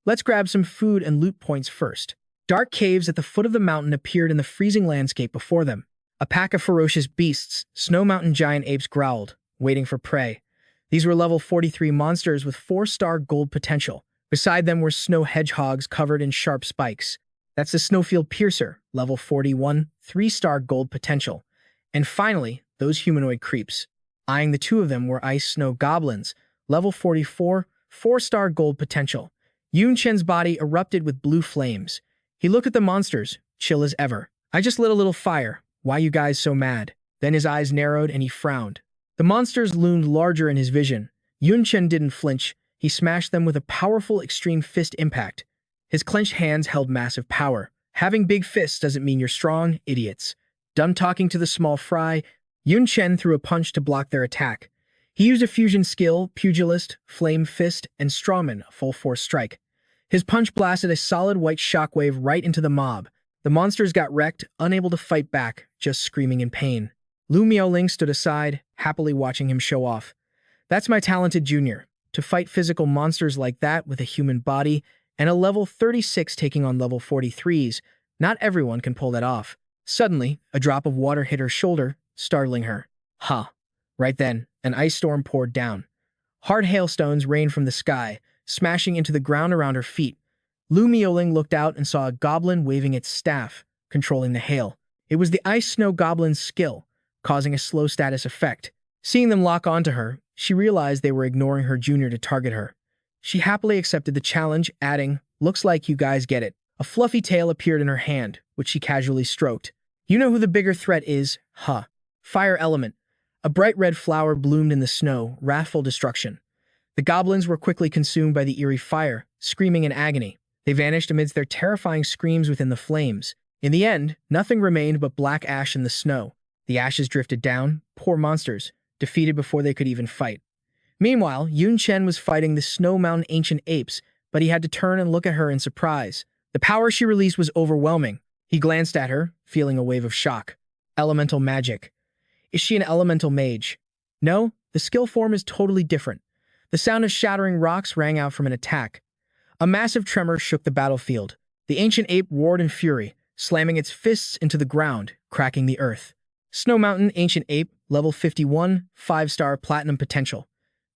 Let's grab some food and loot points first. Dark caves at the foot of the mountain appeared in the freezing landscape before them. A pack of ferocious beasts, snow mountain giant apes growled, waiting for prey. These were level 43 monsters with 4-star gold potential. Beside them were snow hedgehogs covered in sharp spikes. That's the Snowfield Piercer, level 41, 3-star gold potential. And finally, those humanoid creeps. Eyeing the two of them were ice snow goblins, level 44, 4-star gold potential. Yun Chen's body erupted with blue flames. He looked at the monsters, chill as ever. I just lit a little fire. Why you guys so mad? Then his eyes narrowed and he frowned. The monsters loomed larger in his vision. Yun Chen didn't flinch. He smashed them with a powerful extreme fist impact. His clenched hands held massive power. Having big fists doesn't mean you're strong, idiots. Done talking to the small fry, Yun Chen threw a punch to block their attack. He used a fusion skill, Pugilist, Flame Fist, and Strawman, a full-force strike. His punch blasted a solid white shockwave right into the mob. The monsters got wrecked, unable to fight back, just screaming in pain. Lu Miaoling stood aside, happily watching him show off. That's my talented junior. To fight physical monsters like that with a human body and a level 36 taking on level 43s, not everyone can pull that off. Suddenly, a drop of water hit her shoulder, startling her. Right then, an ice storm poured down. Hard hailstones rained from the sky, smashing into the ground around her feet. Lu Miaoling looked out and saw a goblin waving its staff, controlling the hail. It was the ice snow goblin's skill, causing a slow status effect. Seeing them lock onto her, she realized they were ignoring her junior to target her. She happily accepted the challenge, adding, "Looks like you guys get it." A fluffy tail appeared in her hand, which she casually stroked. You know who the bigger threat is, huh? Fire element. A bright red flower bloomed in the snow, wrathful destruction. The goblins were quickly consumed by the eerie fire, screaming in agony. They vanished amidst their terrifying screams within the flames. In the end, nothing remained but black ash in the snow. The ashes drifted down, poor monsters, defeated before they could even fight. Meanwhile, Yun Chen was fighting the Snow Mountain ancient apes, but he had to turn and look at her in surprise. The power she released was overwhelming. He glanced at her, feeling a wave of shock. Elemental magic. Is she an elemental mage? No, the skill form is totally different. The sound of shattering rocks rang out from an attack. A massive tremor shook the battlefield. The ancient ape roared in fury, slamming its fists into the ground, cracking the earth. Snow Mountain ancient ape, level 51, 5-star platinum potential.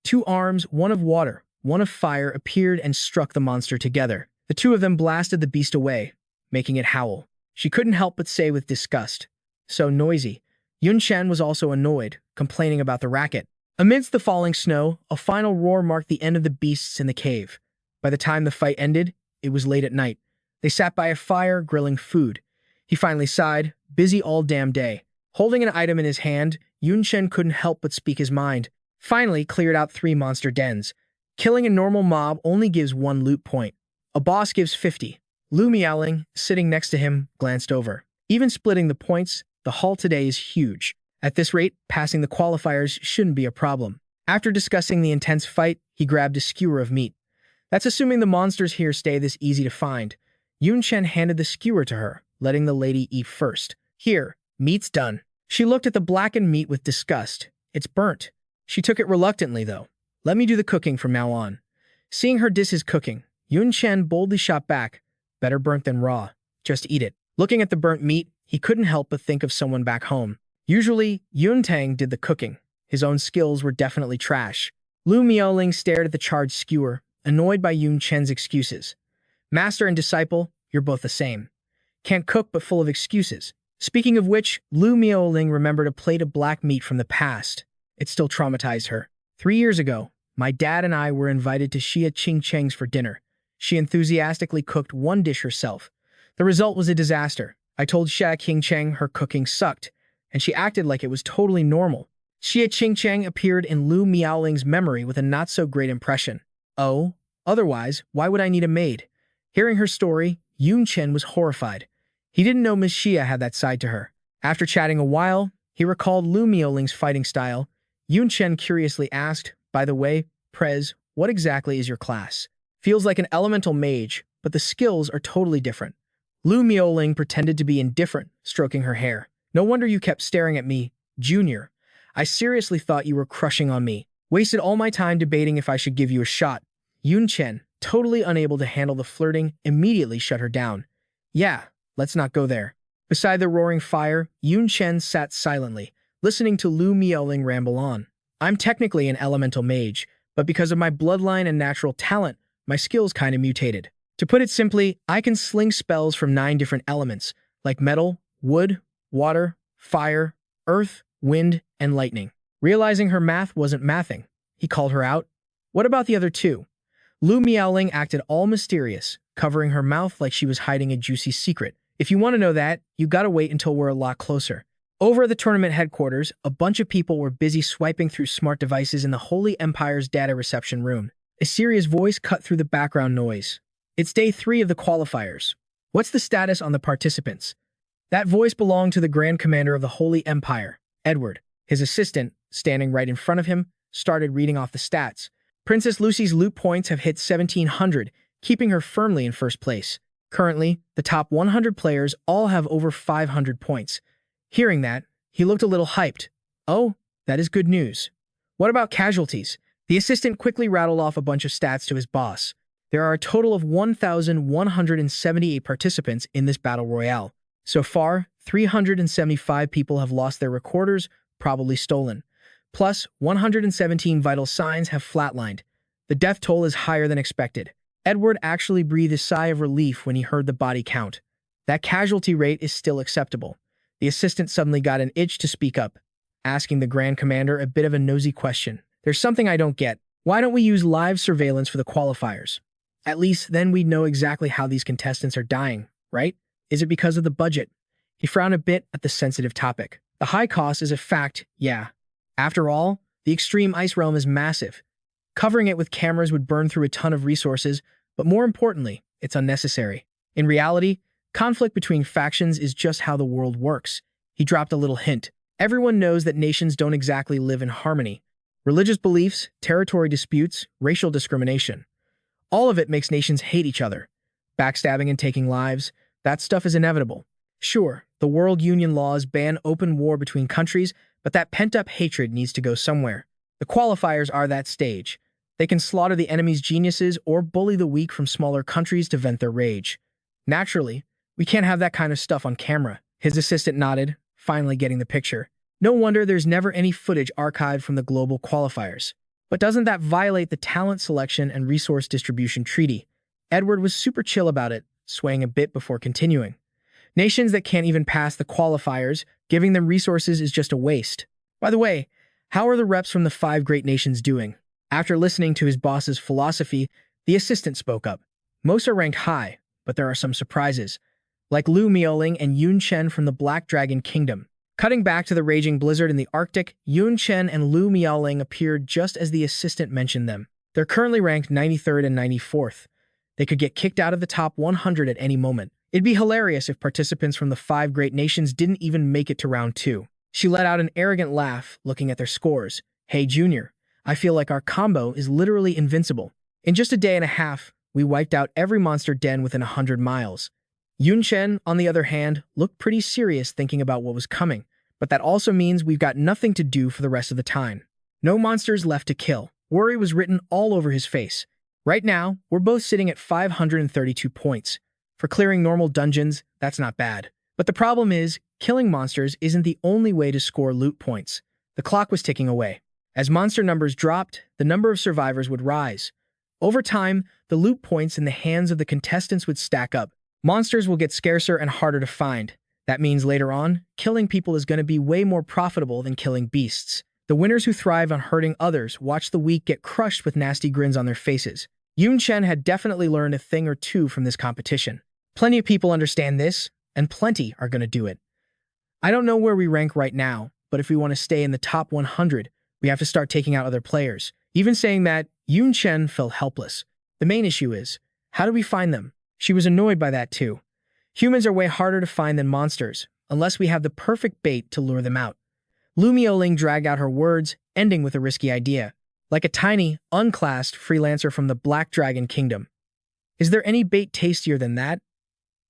2 arms, one of water, one of fire, appeared and struck the monster together. The two of them blasted the beast away, making it howl. She couldn't help but say with disgust, "So noisy." Yun Chen was also annoyed, complaining about the racket. Amidst the falling snow, a final roar marked the end of the beasts in the cave. By the time the fight ended, it was late at night. They sat by a fire, grilling food. He finally sighed, busy all damn day. Holding an item in his hand, Yun Chen couldn't help but speak his mind. Finally cleared out 3 monster dens. Killing a normal mob only gives 1 loot point. A boss gives 50. Lu Miaoling, sitting next to him, glanced over. Even splitting the points, the haul today is huge. At this rate, passing the qualifiers shouldn't be a problem. After discussing the intense fight, he grabbed a skewer of meat. That's assuming the monsters here stay this easy to find. Yun Chen handed the skewer to her, letting the lady eat first. Here, meat's done. She looked at the blackened meat with disgust. It's burnt. She took it reluctantly, though. Let me do the cooking from now on. Seeing her dish his cooking, Yun Chen boldly shot back. Better burnt than raw. Just eat it. Looking at the burnt meat, he couldn't help but think of someone back home. Usually, Yun Tang did the cooking. His own skills were definitely trash. Lu Miaoling stared at the charred skewer, annoyed by Yun Chen's excuses. Master and disciple, you're both the same. Can't cook but full of excuses. Speaking of which, Lu Miaoling remembered a plate of black meat from the past. It still traumatized her. 3 years ago, my dad and I were invited to Xia Qing Cheng's for dinner. She enthusiastically cooked one dish herself. The result was a disaster. I told Xia Qing Cheng her cooking sucked, and she acted like it was totally normal. Xia Qing Cheng appeared in Lu Miaoling's memory with a not-so-great impression. Oh, otherwise, why would I need a maid? Hearing her story, Yun Chen was horrified. He didn't know Miss Xia had that side to her. After chatting a while, he recalled Lu Mioling's fighting style. Yun Chen curiously asked, "By the way, Prez, what exactly is your class?" "Feels like an elemental mage, but the skills are totally different." Lu Mioling pretended to be indifferent, stroking her hair. "No wonder you kept staring at me, Junior. I seriously thought you were crushing on me. Wasted all my time debating if I should give you a shot." Yun Chen, totally unable to handle the flirting, immediately shut her down. "Yeah, let's not go there." Beside the roaring fire, Yun Chen sat silently, listening to Lu Mioling ramble on. "I'm technically an elemental mage, but because of my bloodline and natural talent, my skills kinda mutated. To put it simply, I can sling spells from 9 different elements, like metal, wood, water, fire, earth, wind, and lightning." Realizing her math wasn't mathing, he called her out. "What about the other 2? Lu Miaoling acted all mysterious, covering her mouth like she was hiding a juicy secret. "If you want to know that, you gotta wait until we're a lot closer." Over at the tournament headquarters, a bunch of people were busy swiping through smart devices in the Holy Empire's data reception room. A serious voice cut through the background noise. "It's day 3 of the qualifiers. What's the status on the participants?" That voice belonged to the Grand Commander of the Holy Empire, Edward. His assistant, standing right in front of him, started reading off the stats. Princess Lucy's loot points have hit 1,700, keeping her firmly in first place. Currently, the top 100 players all have over 500 points. Hearing that, he looked a little hyped. "Oh, that is good news. What about casualties?" The assistant quickly rattled off a bunch of stats to his boss. "There are a total of 1,178 participants in this battle royale. So far, 375 people have lost their recorders, probably stolen. Plus, 117 vital signs have flatlined. The death toll is higher than expected." Edward actually breathed a sigh of relief when he heard the body count. That casualty rate is still acceptable. The assistant suddenly got an itch to speak up, asking the Grand Commander a bit of a nosy question. "There's something I don't get. Why don't we use live surveillance for the qualifiers? At least then we'd know exactly how these contestants are dying, right? Is it because of the budget?" He frowned a bit at the sensitive topic. "The high cost is a fact, yeah. After all, the extreme ice realm is massive. Covering it with cameras would burn through a ton of resources, but more importantly, it's unnecessary. In reality, conflict between factions is just how the world works." He dropped a little hint. "Everyone knows that nations don't exactly live in harmony. Religious beliefs, territory disputes, racial discrimination. All of it makes nations hate each other. Backstabbing and taking lives, that stuff is inevitable. Sure, the World Union laws ban open war between countries, but that pent-up hatred needs to go somewhere. The qualifiers are that stage. They can slaughter the enemy's geniuses or bully the weak from smaller countries to vent their rage. Naturally, we can't have that kind of stuff on camera." His assistant nodded, finally getting the picture. "No wonder there's never any footage archived from the global qualifiers. But doesn't that violate the talent selection and resource distribution treaty?" Edward was super chill about it, swaying a bit before continuing. "Nations that can't even pass the qualifiers, giving them resources is just a waste. By the way, how are the reps from the 5 great nations doing?" After listening to his boss's philosophy, the assistant spoke up. "Most are ranked high, but there are some surprises, like Lu Mioling and Yun Chen from the Black Dragon Kingdom." Cutting back to the raging blizzard in the Arctic, Yun Chen and Lu Miaoling appeared just as the assistant mentioned them. They're currently ranked 93rd and 94th. They could get kicked out of the top 100 at any moment. It'd be hilarious if participants from the 5 great nations didn't even make it to round 2. She let out an arrogant laugh, looking at their scores. "Hey, Junior, I feel like our combo is literally invincible. In just a day and a half, we wiped out every monster den within 100 miles. Yun Chen, on the other hand, looked pretty serious thinking about what was coming, but that also means we've got nothing to do for the rest of the time. No monsters left to kill." Worry was written all over his face. Right now, we're both sitting at 532 points. For clearing normal dungeons, that's not bad. But the problem is, killing monsters isn't the only way to score loot points. The clock was ticking away. As monster numbers dropped, the number of survivors would rise. Over time, the loot points in the hands of the contestants would stack up. Monsters will get scarcer and harder to find. That means later on, killing people is going to be way more profitable than killing beasts. The winners who thrive on hurting others watch the weak get crushed with nasty grins on their faces. Yun Chen had definitely learned a thing or two from this competition. Plenty of people understand this, and plenty are going to do it. I don't know where we rank right now, but if we want to stay in the top 100, we have to start taking out other players. Even saying that, Yun Chen felt helpless. The main issue is, how do we find them? She was annoyed by that too. Humans are way harder to find than monsters, unless we have the perfect bait to lure them out. Lu Miaoling dragged out her words, ending with a risky idea. Like a tiny, unclassed freelancer from the Black Dragon Kingdom. Is there any bait tastier than that?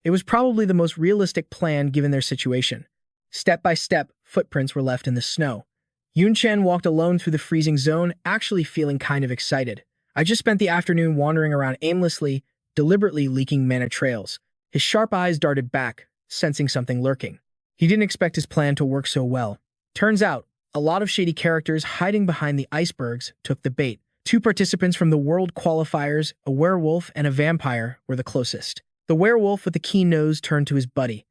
It was probably the most realistic plan given their situation. Step by step, footprints were left in the snow. Yun Chen walked alone through the freezing zone, actually feeling kind of excited. I just spent the afternoon wandering around aimlessly, deliberately leaking mana trails. His sharp eyes darted back, sensing something lurking. He didn't expect his plan to work so well. Turns out, a lot of shady characters hiding behind the icebergs took the bait. 2 participants from the World Qualifiers, a werewolf and a vampire, were the closest. The werewolf with the keen nose turned to his buddy.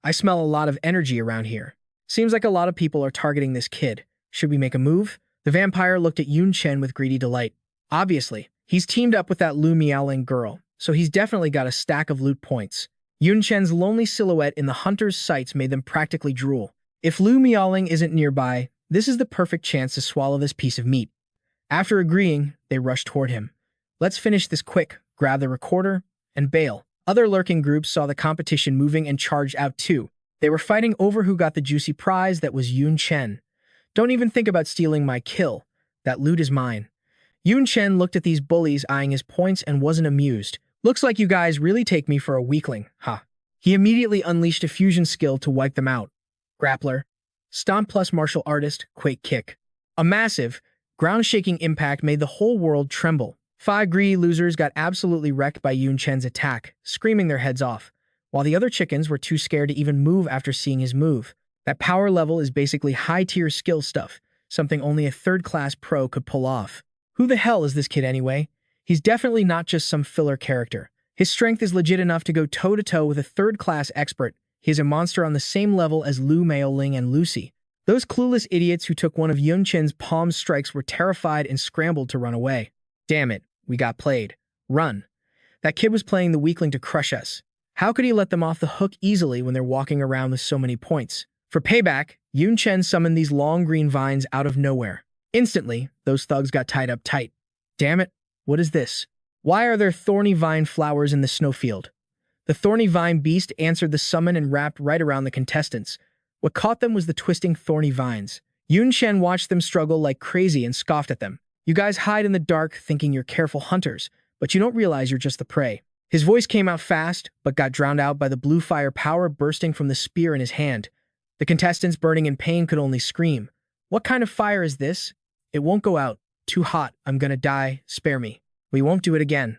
I smell a lot of energy around here. Seems like a lot of people are targeting this kid. Should we make a move? The vampire looked at Yun Chen with greedy delight. Obviously, he's teamed up with that Lu Miaoling girl, so he's definitely got a stack of loot points. Yun Chen's lonely silhouette in the hunter's sights made them practically drool. If Lu Miaoling isn't nearby, this is the perfect chance to swallow this piece of meat. After agreeing, they rushed toward him. Let's finish this quick, grab the recorder, and bail. Other lurking groups saw the competition moving and charged out too. They were fighting over who got the juicy prize that was Yun Chen. Don't even think about stealing my kill. That loot is mine. Yun Chen looked at these bullies eyeing his points and wasn't amused. Looks like you guys really take me for a weakling, huh? He immediately unleashed a fusion skill to wipe them out. Grappler. Stomp plus martial artist, quake kick. A massive, ground-shaking impact made the whole world tremble. 5 greedy losers got absolutely wrecked by Yun Chen's attack, screaming their heads off, while the other chickens were too scared to even move after seeing his move. That power level is basically high-tier skill stuff, something only a third-class pro could pull off. Who the hell is this kid anyway? He's definitely not just some filler character. His strength is legit enough to go toe-to-toe with a third-class expert. He's a monster on the same level as Lu Miaoling and Lucy. Those clueless idiots who took one of Yun Chen's palm strikes were terrified and scrambled to run away. Damn it, we got played. Run. That kid was playing the weakling to crush us. How could he let them off the hook easily when they're walking around with so many points? For payback, Yun Chen summoned these long green vines out of nowhere. Instantly, those thugs got tied up tight. Damn it, what is this? Why are there thorny vine flowers in the snowfield? The thorny vine beast answered the summon and wrapped right around the contestants. What caught them was the twisting thorny vines. Yun Chen watched them struggle like crazy and scoffed at them. You guys hide in the dark thinking you're careful hunters, but you don't realize you're just the prey. His voice came out fast, but got drowned out by the blue fire power bursting from the spear in his hand. The contestants burning in pain could only scream. What kind of fire is this? It won't go out. Too hot. I'm gonna die. Spare me. We won't do it again.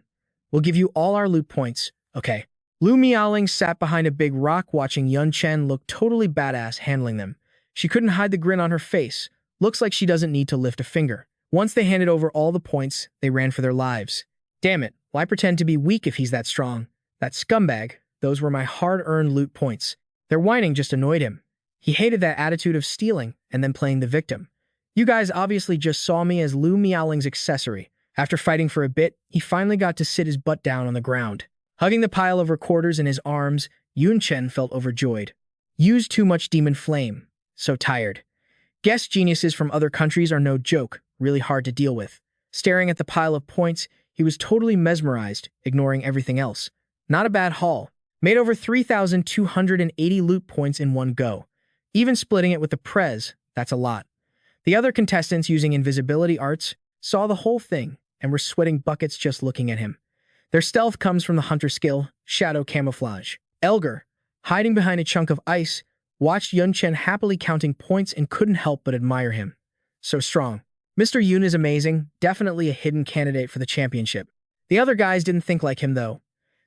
We'll give you all our loot points. Okay. Lu Miaoling sat behind a big rock watching Yun Chen look totally badass handling them. She couldn't hide the grin on her face. Looks like she doesn't need to lift a finger. Once they handed over all the points, they ran for their lives. Damn it, why pretend to be weak if he's that strong? That scumbag, those were my hard-earned loot points. Their whining just annoyed him. He hated that attitude of stealing and then playing the victim. You guys obviously just saw me as Lu Miaoling's accessory. After fighting for a bit, he finally got to sit his butt down on the ground. Hugging the pile of recorders in his arms, Yun Chen felt overjoyed. Used too much demon flame. So tired. Guest geniuses from other countries are no joke, really hard to deal with. Staring at the pile of points, he was totally mesmerized, ignoring everything else. Not a bad haul. Made over 3,280 loot points in one go. Even splitting it with the prez, that's a lot. The other contestants using invisibility arts saw the whole thing and were sweating buckets just looking at him. Their stealth comes from the hunter skill, shadow camouflage. Elgar, hiding behind a chunk of ice, watched Yun Chen happily counting points and couldn't help but admire him. So strong. Mr. Yun is amazing, definitely a hidden candidate for the championship. The other guys didn't think like him though.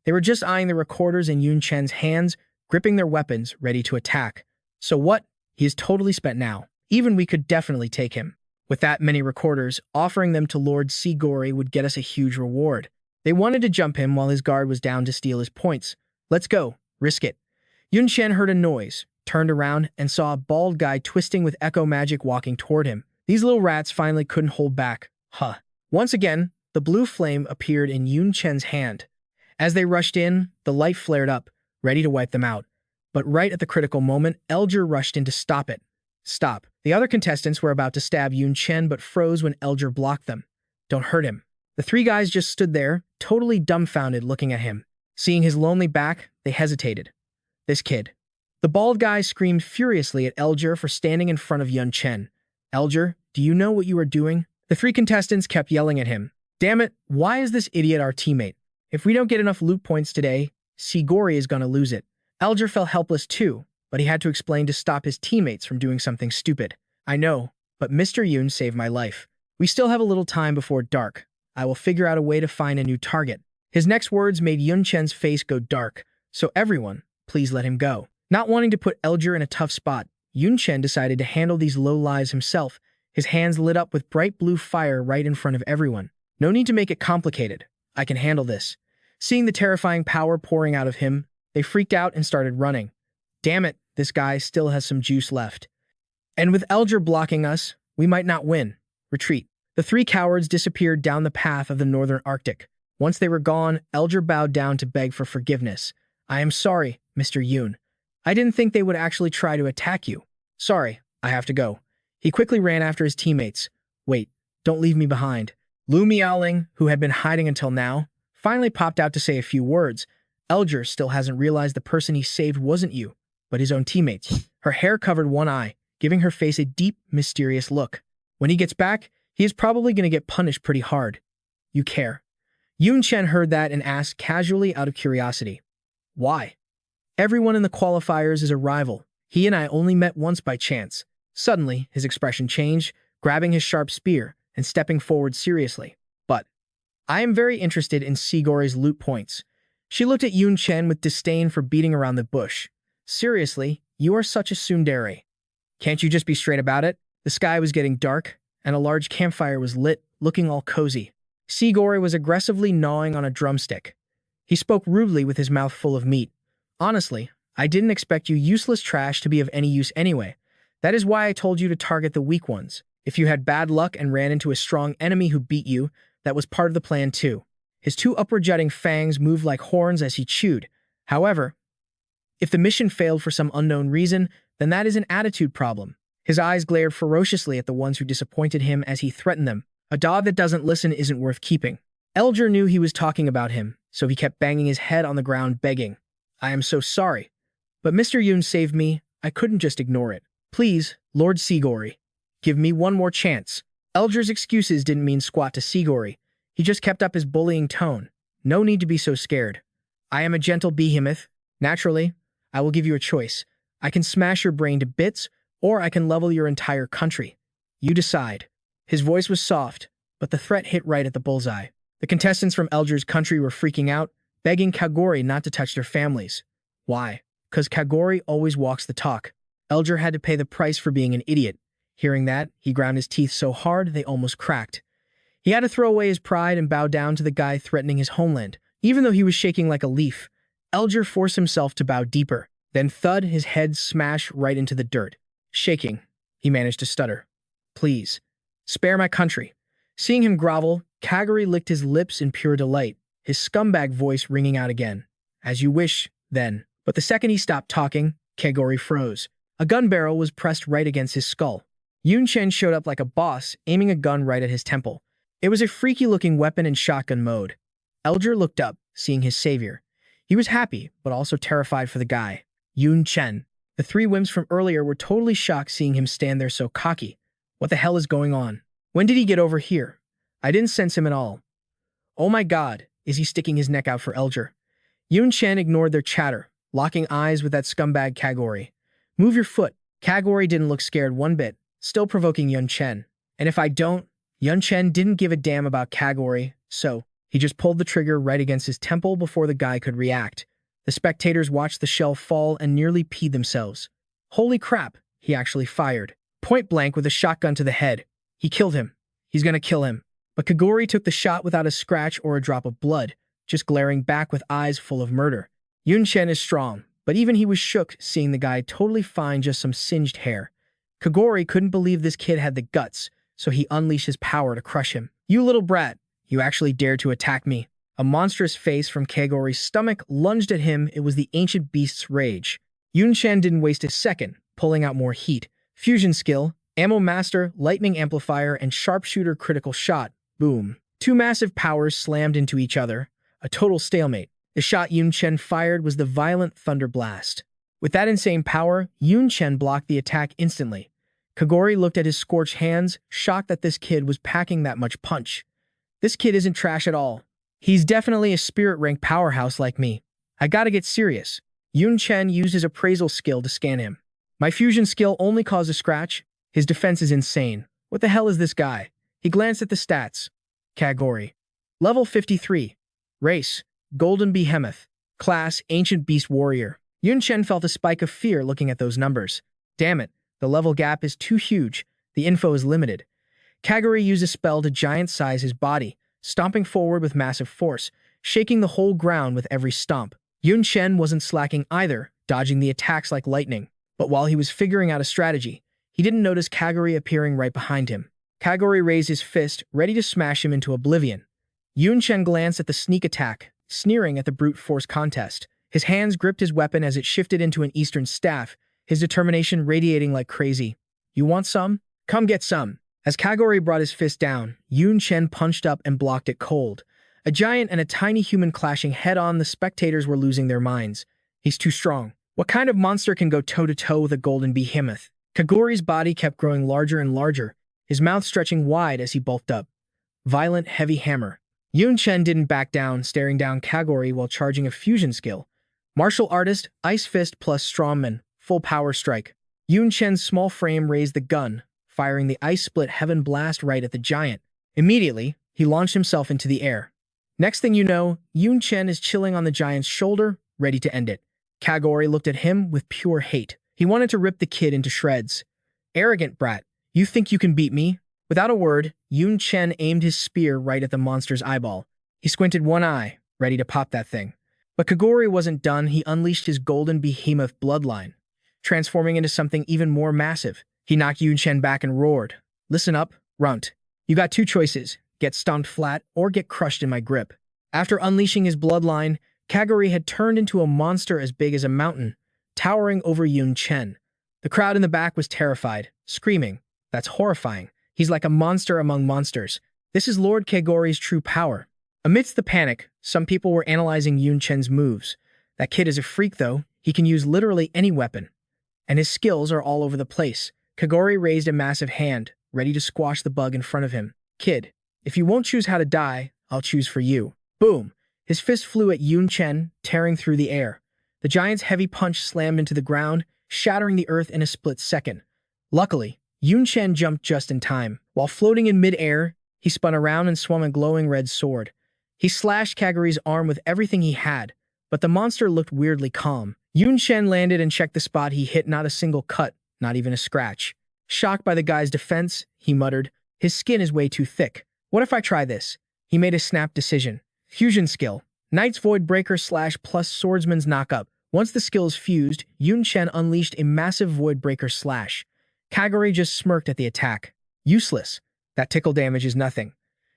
They were just eyeing the recorders in Yun Chen's hands, gripping their weapons, ready to attack. So what? He is totally spent now. Even we could definitely take him. With that many recorders, offering them to Lord Sigori would get us a huge reward. They wanted to jump him while his guard was down to steal his points. Let's go. Risk it. Yun Chen heard a noise, turned around, and saw a bald guy twisting with echo magic walking toward him. These little rats finally couldn't hold back. Huh. Once again, the blue flame appeared in Yun Chen's hand. As they rushed in, the light flared up, ready to wipe them out. But right at the critical moment, Elgar rushed in to stop it. Stop. The other contestants were about to stab Yun Chen but froze when Elgar blocked them. Don't hurt him. The 3 guys just stood there, totally dumbfounded looking at him. Seeing his lonely back, they hesitated. This kid. The bald guy screamed furiously at Elger for standing in front of Yun Chen. Elger, do you know what you are doing? The three contestants kept yelling at him. Damn it, why is this idiot our teammate? If we don't get enough loot points today, Sigori is gonna lose it. Elger felt helpless too, but he had to explain to stop his teammates from doing something stupid. I know, but Mr. Yun saved my life. We still have a little time before dark. I will figure out a way to find a new target. His next words made Yun Chen's face go dark, so everyone, please let him go. Not wanting to put Elger in a tough spot, Yun Chen decided to handle these low lives himself. His hands lit up with bright blue fire right in front of everyone. No need to make it complicated. I can handle this. Seeing the terrifying power pouring out of him, they freaked out and started running. Damn it, this guy still has some juice left. And with Elger blocking us, we might not win. Retreat. The three cowards disappeared down the path of the northern Arctic. Once they were gone, Elger bowed down to beg for forgiveness. I am sorry, Mr. Yun. I didn't think they would actually try to attack you. Sorry, I have to go. He quickly ran after his teammates. Wait, don't leave me behind. Lu Miaoling, who had been hiding until now, finally popped out to say a few words. Elger still hasn't realized the person he saved wasn't you, but his own teammates. Her hair covered one eye, giving her face a deep, mysterious look. When he gets back, he is probably going to get punished pretty hard. You care. Yun Chen heard that and asked casually out of curiosity. Why? Everyone in the qualifiers is a rival. He and I only met once by chance. Suddenly, his expression changed, grabbing his sharp spear and stepping forward seriously. But I am very interested in Sigori's loot points. She looked at Yun Chen with disdain for beating around the bush. Seriously, you are such a tsundere. Can't you just be straight about it? The sky was getting dark, and a large campfire was lit, looking all cozy. Sigori was aggressively gnawing on a drumstick. He spoke rudely with his mouth full of meat. Honestly, I didn't expect you useless trash to be of any use anyway. That is why I told you to target the weak ones. If you had bad luck and ran into a strong enemy who beat you, that was part of the plan too. His two upward-jutting fangs moved like horns as he chewed. However, if the mission failed for some unknown reason, then that is an attitude problem. His eyes glared ferociously at the ones who disappointed him as he threatened them. A dog that doesn't listen isn't worth keeping. Elger knew he was talking about him, so he kept banging his head on the ground begging. I am so sorry. But Mr. Yun saved me. I couldn't just ignore it. Please, Lord Sigori, give me one more chance. Elger's excuses didn't mean squat to Sigori. He just kept up his bullying tone. No need to be so scared. I am a gentle behemoth. Naturally, I will give you a choice. I can smash your brain to bits, or I can level your entire country. You decide. His voice was soft, but the threat hit right at the bullseye. The contestants from Elger's country were freaking out, begging Kagori not to touch their families. Why? Because Kagori always walks the talk. Elger had to pay the price for being an idiot. Hearing that, he ground his teeth so hard they almost cracked. He had to throw away his pride and bow down to the guy threatening his homeland. Even though he was shaking like a leaf, Elger forced himself to bow deeper. Then thud, his head smashed right into the dirt. Shaking, he managed to stutter. Please, spare my country. Seeing him grovel, Kagori licked his lips in pure delight, his scumbag voice ringing out again. As you wish, then. But the second he stopped talking, Kagori froze. A gun barrel was pressed right against his skull. Yun Chen showed up like a boss, aiming a gun right at his temple. It was a freaky-looking weapon in shotgun mode. Elger looked up, seeing his savior. He was happy, but also terrified for the guy. Yun Chen. The three wimps from earlier were totally shocked seeing him stand there so cocky. What the hell is going on? When did he get over here? I didn't sense him at all. Oh my god, is he sticking his neck out for Elger? Yun Chen ignored their chatter, locking eyes with that scumbag Kagori. Move your foot. Kagori didn't look scared one bit, still provoking Yun Chen. And if I don't, Yun Chen didn't give a damn about Kagori, so he just pulled the trigger right against his temple before the guy could react. The spectators watched the shell fall and nearly peed themselves. Holy crap, he actually fired. Point blank with a shotgun to the head. He killed him. He's gonna kill him. But Kagori took the shot without a scratch or a drop of blood, just glaring back with eyes full of murder. Yun Chen is strong, but even he was shook seeing the guy totally fine just some singed hair. Kagori couldn't believe this kid had the guts, so he unleashed his power to crush him. You little brat, you actually dared to attack me. A monstrous face from Kagori's stomach lunged at him. It was the ancient beast's rage. Yun Chen didn't waste a second, pulling out more heat. Fusion skill, ammo master, lightning amplifier, and sharpshooter critical shot. Boom. Two massive powers slammed into each other. A total stalemate. The shot Yun Chen fired was the violent thunder blast. With that insane power, Yun Chen blocked the attack instantly. Kagori looked at his scorched hands, shocked that this kid was packing that much punch. This kid isn't trash at all. He's definitely a spirit rank powerhouse like me. I gotta get serious. Yun Chen used his appraisal skill to scan him. My fusion skill only caused a scratch. His defense is insane. What the hell is this guy? He glanced at the stats. Kagori. Level 53. Race. Golden Behemoth. Class. Ancient Beast Warrior. Yun Chen felt a spike of fear looking at those numbers. Damn it. The level gap is too huge. The info is limited. Kagori used a spell to giant-size his body, stomping forward with massive force, shaking the whole ground with every stomp. Yun Chen wasn't slacking either, dodging the attacks like lightning. But while he was figuring out a strategy, he didn't notice Kagori appearing right behind him. Kagori raised his fist, ready to smash him into oblivion. Yun Chen glanced at the sneak attack, sneering at the brute force contest. His hands gripped his weapon as it shifted into an eastern staff, his determination radiating like crazy. You want some? Come get some. As Kagori brought his fist down, Yun Chen punched up and blocked it cold. A giant and a tiny human clashing head-on, the spectators were losing their minds. He's too strong. What kind of monster can go toe-to-toe with a golden behemoth? Kagori's body kept growing larger and larger, his mouth stretching wide as he bulked up. Violent, heavy hammer. Yun Chen didn't back down, staring down Kagori while charging a fusion skill. Martial artist, ice fist plus strongman, full power strike. Yun Chen's small frame raised the gun, firing the ice split heaven blast right at the giant. Immediately, he launched himself into the air. Next thing you know, Yun Chen is chilling on the giant's shoulder, ready to end it. Kagori looked at him with pure hate. He wanted to rip the kid into shreds. Arrogant brat, you think you can beat me? Without a word, Yun Chen aimed his spear right at the monster's eyeball. He squinted one eye, ready to pop that thing. But Kagori wasn't done. He unleashed his golden behemoth bloodline, transforming into something even more massive. He knocked Yun Chen back and roared. Listen up, runt. You got two choices. Get stomped flat or get crushed in my grip. After unleashing his bloodline, Kagori had turned into a monster as big as a mountain, towering over Yun Chen. The crowd in the back was terrified, screaming, "That's horrifying. He's like a monster among monsters. This is Lord Kagori's true power." Amidst the panic, some people were analyzing Yun Chen's moves. That kid is a freak though. He can use literally any weapon. And his skills are all over the place. Kagori raised a massive hand, ready to squash the bug in front of him. Kid, if you won't choose how to die, I'll choose for you. Boom! His fist flew at Yun Chen, tearing through the air. The giant's heavy punch slammed into the ground, shattering the earth in a split second. Luckily, Yun Chen jumped just in time. While floating in mid-air, he spun around and swung a glowing red sword. He slashed Kagori's arm with everything he had, but the monster looked weirdly calm. Yun Chen landed and checked the spot he hit, not a single cut, not even a scratch. Shocked by the guy's defense, he muttered, "His skin is way too thick. What if I try this?" He made a snap decision. Fusion skill. Knight's Void Breaker / plus Swordsman's Knockup. Once the skill is fused, Yun Chen unleashed a massive Void Breaker /. Kagori just smirked at the attack. Useless. That tickle damage is nothing.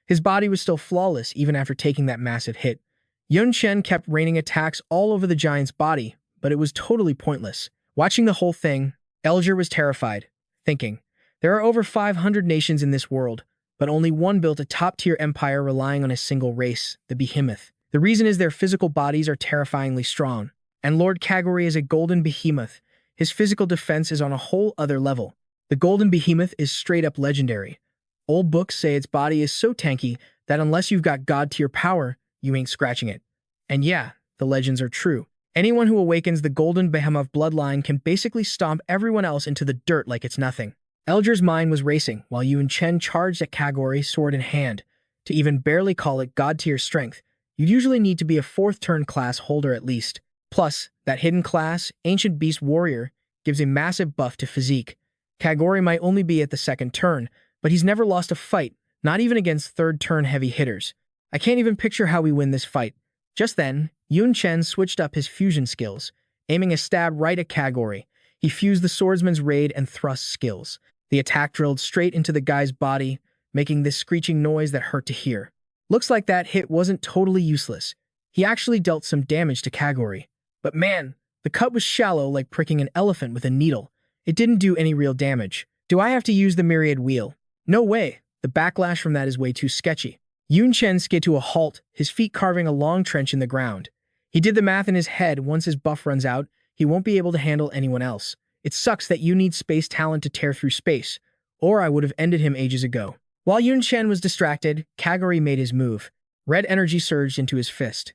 His body was still flawless even after taking that massive hit. Yun Chen kept raining attacks all over the giant's body, but it was totally pointless. Watching the whole thing, Elger was terrified, thinking, there are over 500 nations in this world, but only one built a top-tier empire relying on a single race, the Behemoth. The reason is their physical bodies are terrifyingly strong, and Lord Kagori is a golden behemoth. His physical defense is on a whole other level. The golden behemoth is straight-up legendary. Old books say its body is so tanky that unless you've got god-tier power, you ain't scratching it. And yeah, the legends are true. Anyone who awakens the golden behemoth bloodline can basically stomp everyone else into the dirt like it's nothing. Elger's mind was racing while Yun Chen charged at Kagori, sword in hand. To even barely call it god-tier strength, you'd usually need to be a 4th turn class holder at least. Plus, that hidden class, Ancient Beast Warrior, gives a massive buff to physique. Kagori might only be at the 2nd turn, but he's never lost a fight, not even against 3rd turn heavy hitters. I can't even picture how we win this fight. Just then, Yun Chen switched up his fusion skills, aiming a stab right at Kagori. He fused the swordsman's raid and thrust skills. The attack drilled straight into the guy's body, making this screeching noise that hurt to hear. Looks like that hit wasn't totally useless. He actually dealt some damage to Kagori. But man, the cut was shallow, like pricking an elephant with a needle. It didn't do any real damage. Do I have to use the myriad wheel? No way. The backlash from that is way too sketchy. Yun Chen skid to a halt, his feet carving a long trench in the ground. He did the math in his head. Once his buff runs out, he won't be able to handle anyone else. It sucks that you need space talent to tear through space, or I would have ended him ages ago. While Yun Chen was distracted, Kagori made his move. Red energy surged into his fist.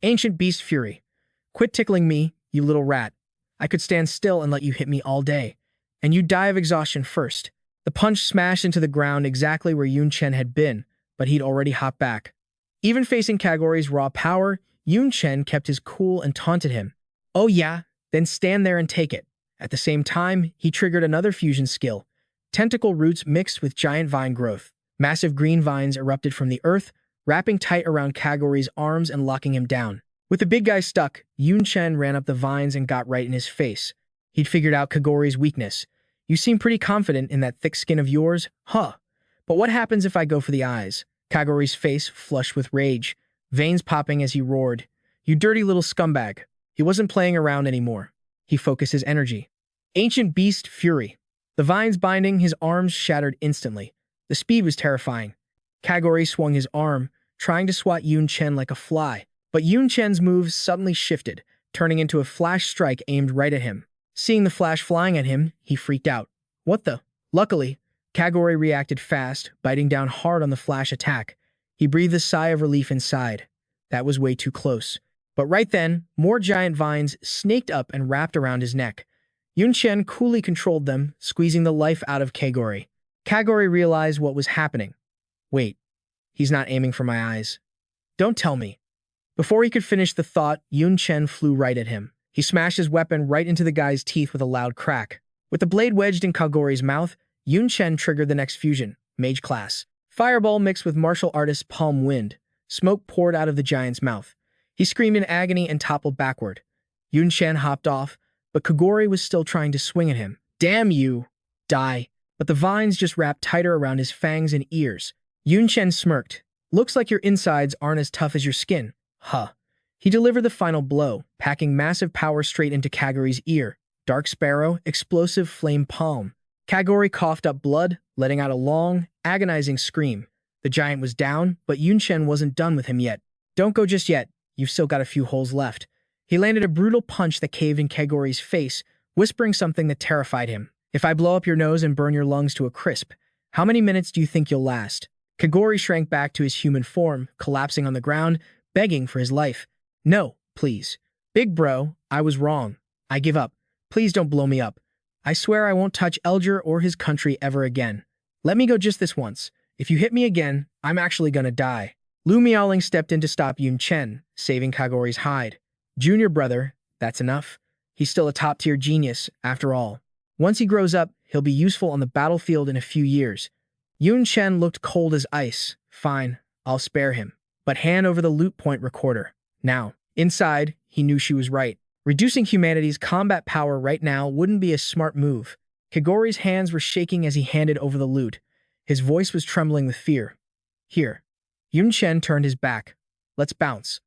Ancient Beast Fury. Quit tickling me, you little rat. I could stand still and let you hit me all day. And you'd die of exhaustion first. The punch smashed into the ground exactly where Yun Chen had been, but he'd already hopped back. Even facing Kagori's raw power, Yun Chen kept his cool and taunted him. Oh yeah, then stand there and take it. At the same time, he triggered another fusion skill. Tentacle roots mixed with giant vine growth. Massive green vines erupted from the earth, wrapping tight around Kagori's arms and locking him down. With the big guy stuck, Yun Chen ran up the vines and got right in his face. He'd figured out Kagori's weakness. You seem pretty confident in that thick skin of yours, huh? But what happens if I go for the eyes? Kagori's face flushed with rage, veins popping as he roared. You dirty little scumbag. He wasn't playing around anymore. He focused his energy. Ancient Beast Fury. The vines binding his arms shattered instantly. The speed was terrifying. Kagori swung his arm, trying to swat Yun Chen like a fly. But Yun Chen's moves suddenly shifted, turning into a flash strike aimed right at him. Seeing the flash flying at him, he freaked out. What the? Luckily, Kagori reacted fast, biting down hard on the flash attack. He breathed a sigh of relief inside. That was way too close. But right then, more giant vines snaked up and wrapped around his neck. Yun Chen coolly controlled them, squeezing the life out of Kagori. Kagori realized what was happening. Wait, he's not aiming for my eyes. Don't tell me. Before he could finish the thought, Yun Chen flew right at him. He smashed his weapon right into the guy's teeth with a loud crack. With the blade wedged in Kagori's mouth, Yun Chen triggered the next fusion, Mage class. Fireball mixed with martial artist's palm wind. Smoke poured out of the giant's mouth. He screamed in agony and toppled backward. Yun Chen hopped off, but Kagori was still trying to swing at him. Damn you! Die! But the vines just wrapped tighter around his fangs and ears. Yun Chen smirked. Looks like your insides aren't as tough as your skin. Huh. He delivered the final blow, packing massive power straight into Kagori's ear. Dark Sparrow, explosive flame palm. Kagori coughed up blood, letting out a long, agonizing scream. The giant was down, but Yun Chen wasn't done with him yet. Don't go just yet. You've still got a few holes left. He landed a brutal punch that caved in Kagori's face, whispering something that terrified him. If I blow up your nose and burn your lungs to a crisp, how many minutes do you think you'll last? Kagori shrank back to his human form, collapsing on the ground, begging for his life. No, please. Big bro, I was wrong. I give up. Please don't blow me up. I swear I won't touch Elger or his country ever again. Let me go just this once. If you hit me again, I'm actually gonna die. Lu Miaoling stepped in to stop Yun Chen, saving Kagori's hide. Junior brother, that's enough. He's still a top-tier genius, after all. Once he grows up, he'll be useful on the battlefield in a few years. Yun Chen looked cold as ice. Fine, I'll spare him. But hand over the loot point recorder. Now, inside, he knew she was right. Reducing humanity's combat power right now wouldn't be a smart move. Kagori's hands were shaking as he handed over the loot. His voice was trembling with fear. Here. Yun Chen turned his back. Let's bounce.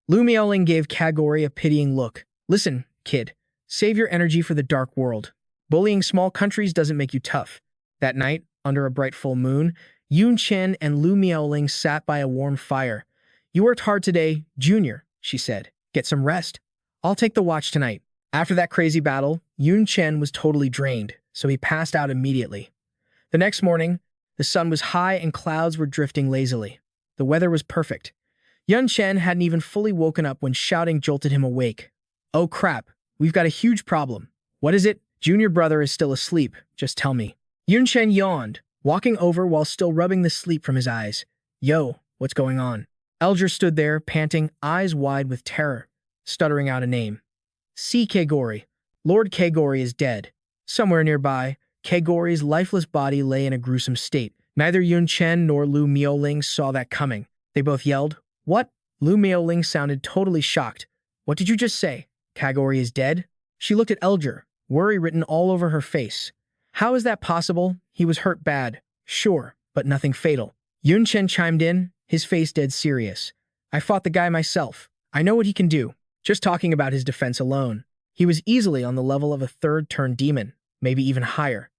Lu Miaoling gave Kagori a pitying look. Listen, kid. Save your energy for the dark world. Bullying small countries doesn't make you tough. That night, under a bright full moon, Yun Chen and Lu Miaoling sat by a warm fire. You worked hard today, Junior, she said. Get some rest. I'll take the watch tonight. After that crazy battle, Yun Chen was totally drained, so he passed out immediately. The next morning, the sun was high and clouds were drifting lazily. The weather was perfect. Yun Chen hadn't even fully woken up when shouting jolted him awake. Oh crap, we've got a huge problem. What is it? Junior brother is still asleep, just tell me. Yun Chen yawned, walking over while still rubbing the sleep from his eyes. Yo, what's going on? Elger stood there, panting, eyes wide with terror, stuttering out a name. See Kagori. Lord Kagori is dead. Somewhere nearby, Kagori's lifeless body lay in a gruesome state. Neither Yun Chen nor Lu Miaoling saw that coming. They both yelled, What? Lu Miaoling sounded totally shocked. What did you just say? Kagori is dead? She looked at Elger, worry written all over her face. How is that possible? He was hurt bad. Sure, but nothing fatal. Yun Chen chimed in, his face dead serious. I fought the guy myself. I know what he can do. Just talking about his defense alone. He was easily on the level of a third-turn demon, maybe even higher.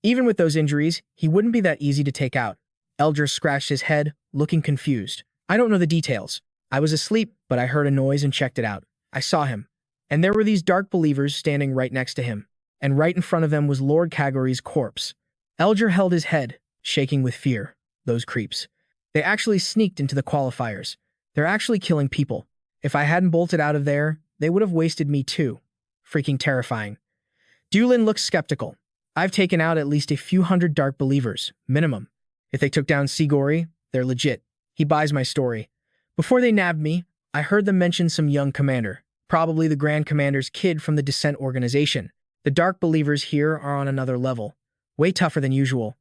Even with those injuries, he wouldn't be that easy to take out. Elger scratched his head, looking confused. I don't know the details. I was asleep, but I heard a noise and checked it out. I saw him. And there were these dark believers standing right next to him, and right in front of them was Lord Kagori's corpse. Elger held his head, shaking with fear. Those creeps. They actually sneaked into the qualifiers. They're actually killing people. If I hadn't bolted out of there, they would have wasted me too. Freaking terrifying. Dulin looks skeptical. I've taken out at least a few hundred dark believers, minimum. If they took down Sigori, they're legit. He buys my story. Before they nabbed me, I heard them mention some young commander, probably the Grand Commander's kid from the Descent organization. The dark believers here are on another level. Way tougher than usual.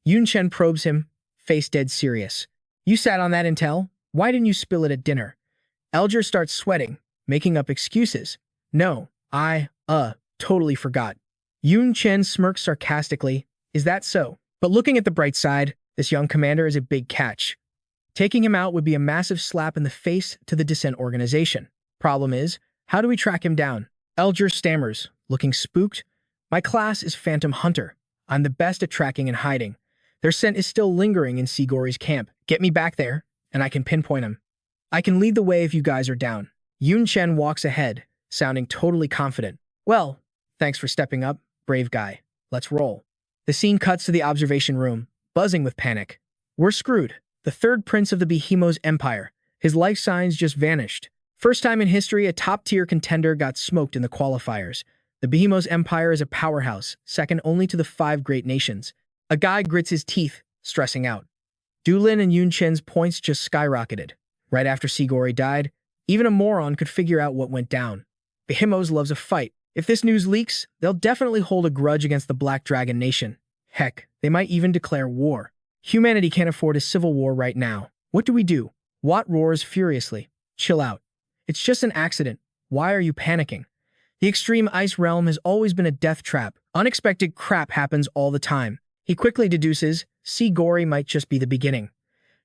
Yun Chen probes him, face dead serious. You sat on that intel? Why didn't you spill it at dinner? Elger starts sweating, making up excuses. No, I totally forgot. Yun Chen smirks sarcastically. Is that so? But looking at the bright side, this young commander is a big catch. Taking him out would be a massive slap in the face to the Descent organization. Problem is, how do we track him down? Elger stammers, looking spooked. My class is Phantom Hunter. I'm the best at tracking and hiding. Their scent is still lingering in Sigori's camp. Get me back there, and I can pinpoint him. I can lead the way if you guys are down. Yun Chen walks ahead, sounding totally confident. Well, thanks for stepping up, brave guy. Let's roll. The scene cuts to the observation room, buzzing with panic. We're screwed. The third prince of the Behemoth's empire. His life signs just vanished. First time in history, a top-tier contender got smoked in the qualifiers. The Behemoth's empire is a powerhouse, second only to the 5 great nations. A guy grits his teeth, stressing out. Dulin and Yun Chen's points just skyrocketed. Right after Sigori died, even a moron could figure out what went down. Behemoths loves a fight. If this news leaks, they'll definitely hold a grudge against the Black Dragon Nation. Heck, they might even declare war. Humanity can't afford a civil war right now. What do we do? Watt roars furiously. Chill out. It's just an accident. Why are you panicking? The extreme ice realm has always been a death trap. Unexpected crap happens all the time. He quickly deduces Sigori might just be the beginning.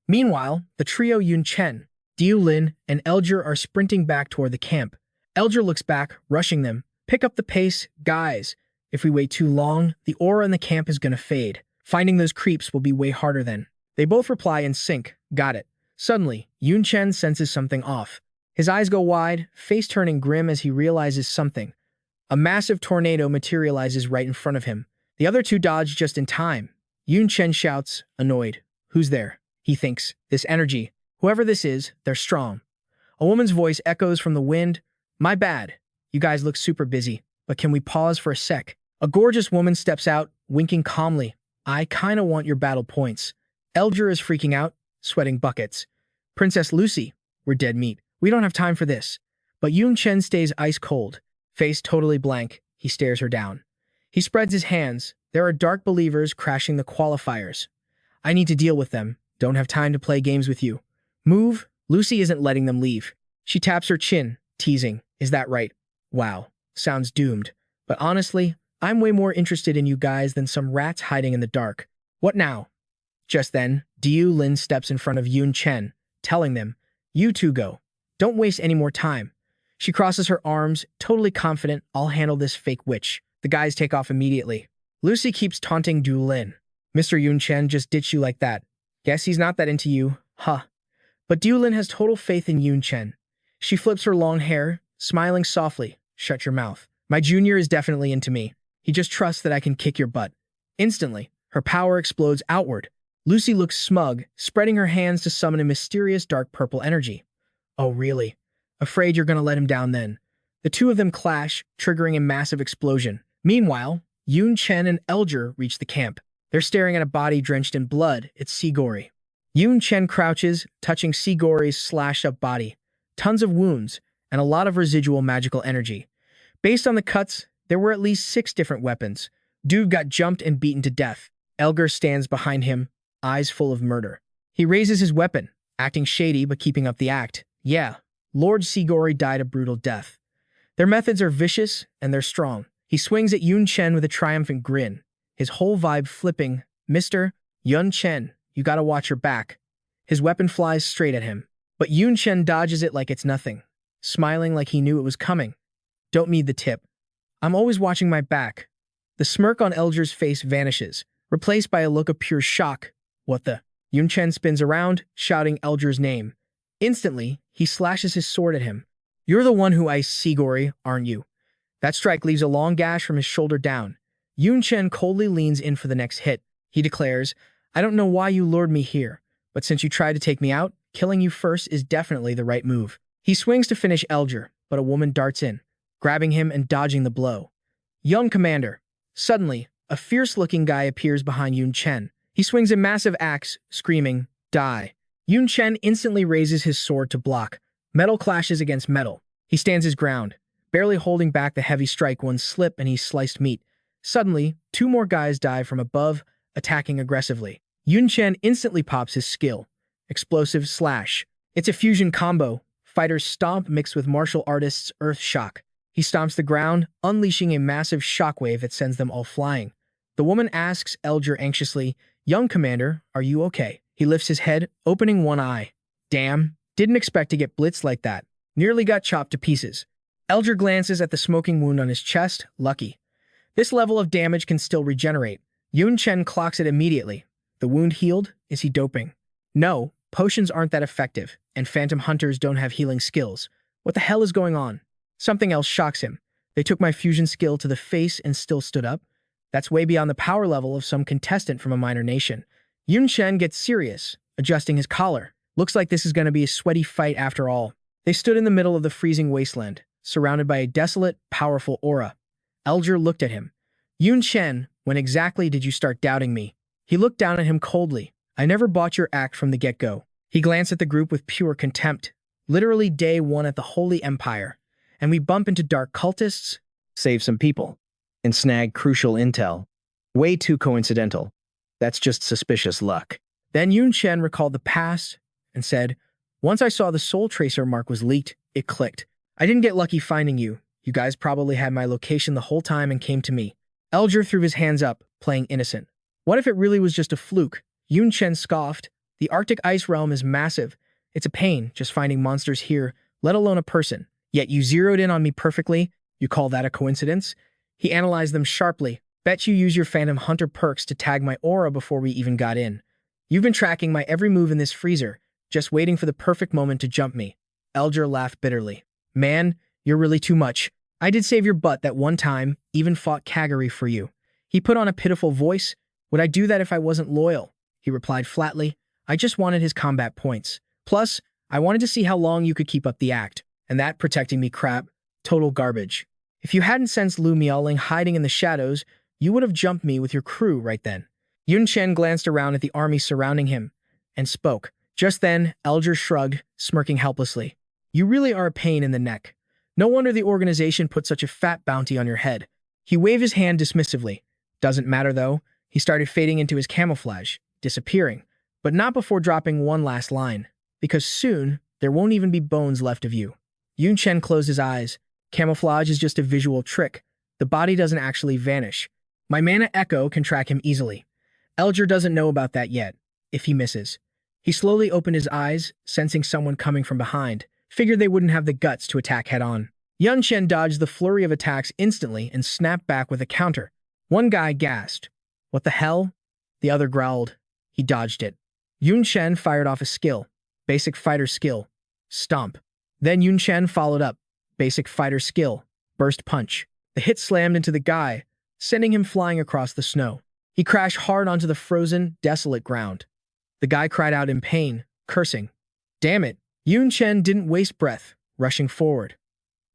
Meanwhile, the trio Yun Chen, Dulin, and Elger are sprinting back toward the camp. Elger looks back, rushing them. Pick up the pace, guys. If we wait too long, the aura in the camp is gonna fade. Finding those creeps will be way harder then. They both reply in sync. Got it. Suddenly, Yun Chen senses something off. His eyes go wide, face turning grim as he realizes something. A massive tornado materializes right in front of him. The other two dodge just in time. Yun Chen shouts, annoyed. Who's there? He thinks. This energy. Whoever this is, they're strong. A woman's voice echoes from the wind. My bad. You guys look super busy, but can we pause for a sec? A gorgeous woman steps out, winking calmly. I kinda want your battle points. Elger is freaking out, sweating buckets. Princess Lucy, we're dead meat. We don't have time for this. But Yun Chen stays ice cold. Face totally blank, he stares her down. He spreads his hands. There are dark believers crashing the qualifiers. I need to deal with them. Don't have time to play games with you. Move. Lucy isn't letting them leave. She taps her chin, teasing. Is that right? Wow. Sounds doomed. But honestly, I'm way more interested in you guys than some rats hiding in the dark. What now? Just then, Dulin steps in front of Yun Chen, telling them, you two go. Don't waste any more time. She crosses her arms, totally confident, I'll handle this fake witch. The guys take off immediately. Lucy keeps taunting Dulin. Mr. Yun Chen just ditched you like that. Guess he's not that into you, huh? But Dulin has total faith in Yun Chen. She flips her long hair, smiling softly. Shut your mouth. My junior is definitely into me. He just trusts that I can kick your butt. Instantly, her power explodes outward. Lucy looks smug, spreading her hands to summon a mysterious dark purple energy. Oh, really? Afraid you're gonna let him down then. The two of them clash, triggering a massive explosion. Meanwhile, Yun Chen and Elger reach the camp. They're staring at a body drenched in blood. It's Sigori. Yun Chen crouches, touching Sigori's slashed-up body. Tons of wounds, and a lot of residual magical energy. Based on the cuts, there were at least 6 different weapons. Dude got jumped and beaten to death. Elger stands behind him, eyes full of murder. He raises his weapon, acting shady but keeping up the act. Yeah, Lord Sigori died a brutal death. Their methods are vicious, and they're strong. He swings at Yun Chen with a triumphant grin, his whole vibe flipping. Mr. Yun Chen, you gotta watch your back. His weapon flies straight at him, but Yun Chen dodges it like it's nothing, smiling like he knew it was coming. Don't need the tip. I'm always watching my back. The smirk on Elger's face vanishes, replaced by a look of pure shock. What the? Yun Chen spins around, shouting Elger's name. Instantly, he slashes his sword at him. You're the one who iced Sigori, aren't you? That strike leaves a long gash from his shoulder down. Yun Chen coldly leans in for the next hit. He declares, I don't know why you lured me here, but since you tried to take me out, killing you first is definitely the right move. He swings to finish Elger, but a woman darts in, grabbing him and dodging the blow. Young Commander. Suddenly, a fierce-looking guy appears behind Yun Chen. He swings a massive axe, screaming, Die. Yun Chen instantly raises his sword to block. Metal clashes against metal. He stands his ground, barely holding back the heavy strike. One slip and he's sliced meat. Suddenly, two more guys dive from above, attacking aggressively. Yun Chen instantly pops his skill. Explosive slash. It's a fusion combo. Fighter's stomp mixed with martial artist's earth shock. He stomps the ground, unleashing a massive shockwave that sends them all flying. The woman asks Elger anxiously, Young Commander, are you okay? He lifts his head, opening one eye. Damn, didn't expect to get blitzed like that. Nearly got chopped to pieces. Elger glances at the smoking wound on his chest. Lucky. This level of damage can still regenerate. Yun Chen clocks it immediately. The wound healed? Is he doping? No, potions aren't that effective, and phantom hunters don't have healing skills. What the hell is going on? Something else shocks him. They took my fusion skill to the face and still stood up? That's way beyond the power level of some contestant from a minor nation. Yun Chen gets serious, adjusting his collar. Looks like this is going to be a sweaty fight after all. They stood in the middle of the freezing wasteland, surrounded by a desolate, powerful aura. Elger looked at him. Yun Chen, when exactly did you start doubting me? He looked down at him coldly. I never bought your act from the get-go. He glanced at the group with pure contempt. Literally day one at the Holy Empire. And we bump into dark cultists? Save some people. And snag crucial intel. Way too coincidental. That's just suspicious luck. Then Yun Chen recalled the past and said, Once I saw the Soul Tracer mark was leaked, it clicked. I didn't get lucky finding you. You guys probably had my location the whole time and came to me. Elger threw his hands up, playing innocent. What if it really was just a fluke? Yun Chen scoffed. The Arctic Ice Realm is massive. It's a pain just finding monsters here, let alone a person. Yet you zeroed in on me perfectly. You call that a coincidence? He analyzed them sharply. Bet you use your Phantom Hunter perks to tag my aura before we even got in. You've been tracking my every move in this freezer, just waiting for the perfect moment to jump me. Elger laughed bitterly. Man, you're really too much. I did save your butt that one time, even fought Kagari for you. He put on a pitiful voice. Would I do that if I wasn't loyal? He replied flatly. I just wanted his combat points. Plus, I wanted to see how long you could keep up the act. And that protecting me crap. Total garbage. If you hadn't sensed Lu Miaoling hiding in the shadows, you would have jumped me with your crew right then. Yun Chen glanced around at the army surrounding him and spoke. Just then, Elger shrugged, smirking helplessly. You really are a pain in the neck. No wonder the organization put such a fat bounty on your head. He waved his hand dismissively. Doesn't matter though. He started fading into his camouflage, disappearing, but not before dropping one last line. Because soon, there won't even be bones left of you. Yun Chen closed his eyes. Camouflage is just a visual trick. The body doesn't actually vanish. My mana echo can track him easily. Elger doesn't know about that yet, if he misses. He slowly opened his eyes, sensing someone coming from behind. Figured they wouldn't have the guts to attack head-on. Yun Chen dodged the flurry of attacks instantly and snapped back with a counter. One guy gasped. What the hell? The other growled. He dodged it. Yun Chen fired off a skill. Basic fighter skill. Stomp. Then Yun Chen followed up. Basic fighter skill. Burst punch. The hit slammed into the guy, sending him flying across the snow. He crashed hard onto the frozen, desolate ground. The guy cried out in pain, cursing. Damn it. Yun Chen didn't waste breath, rushing forward.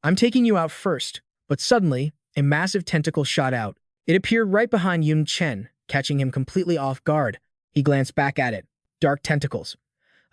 I'm taking you out first. But suddenly, a massive tentacle shot out. It appeared right behind Yun Chen, catching him completely off guard. He glanced back at it. Dark tentacles.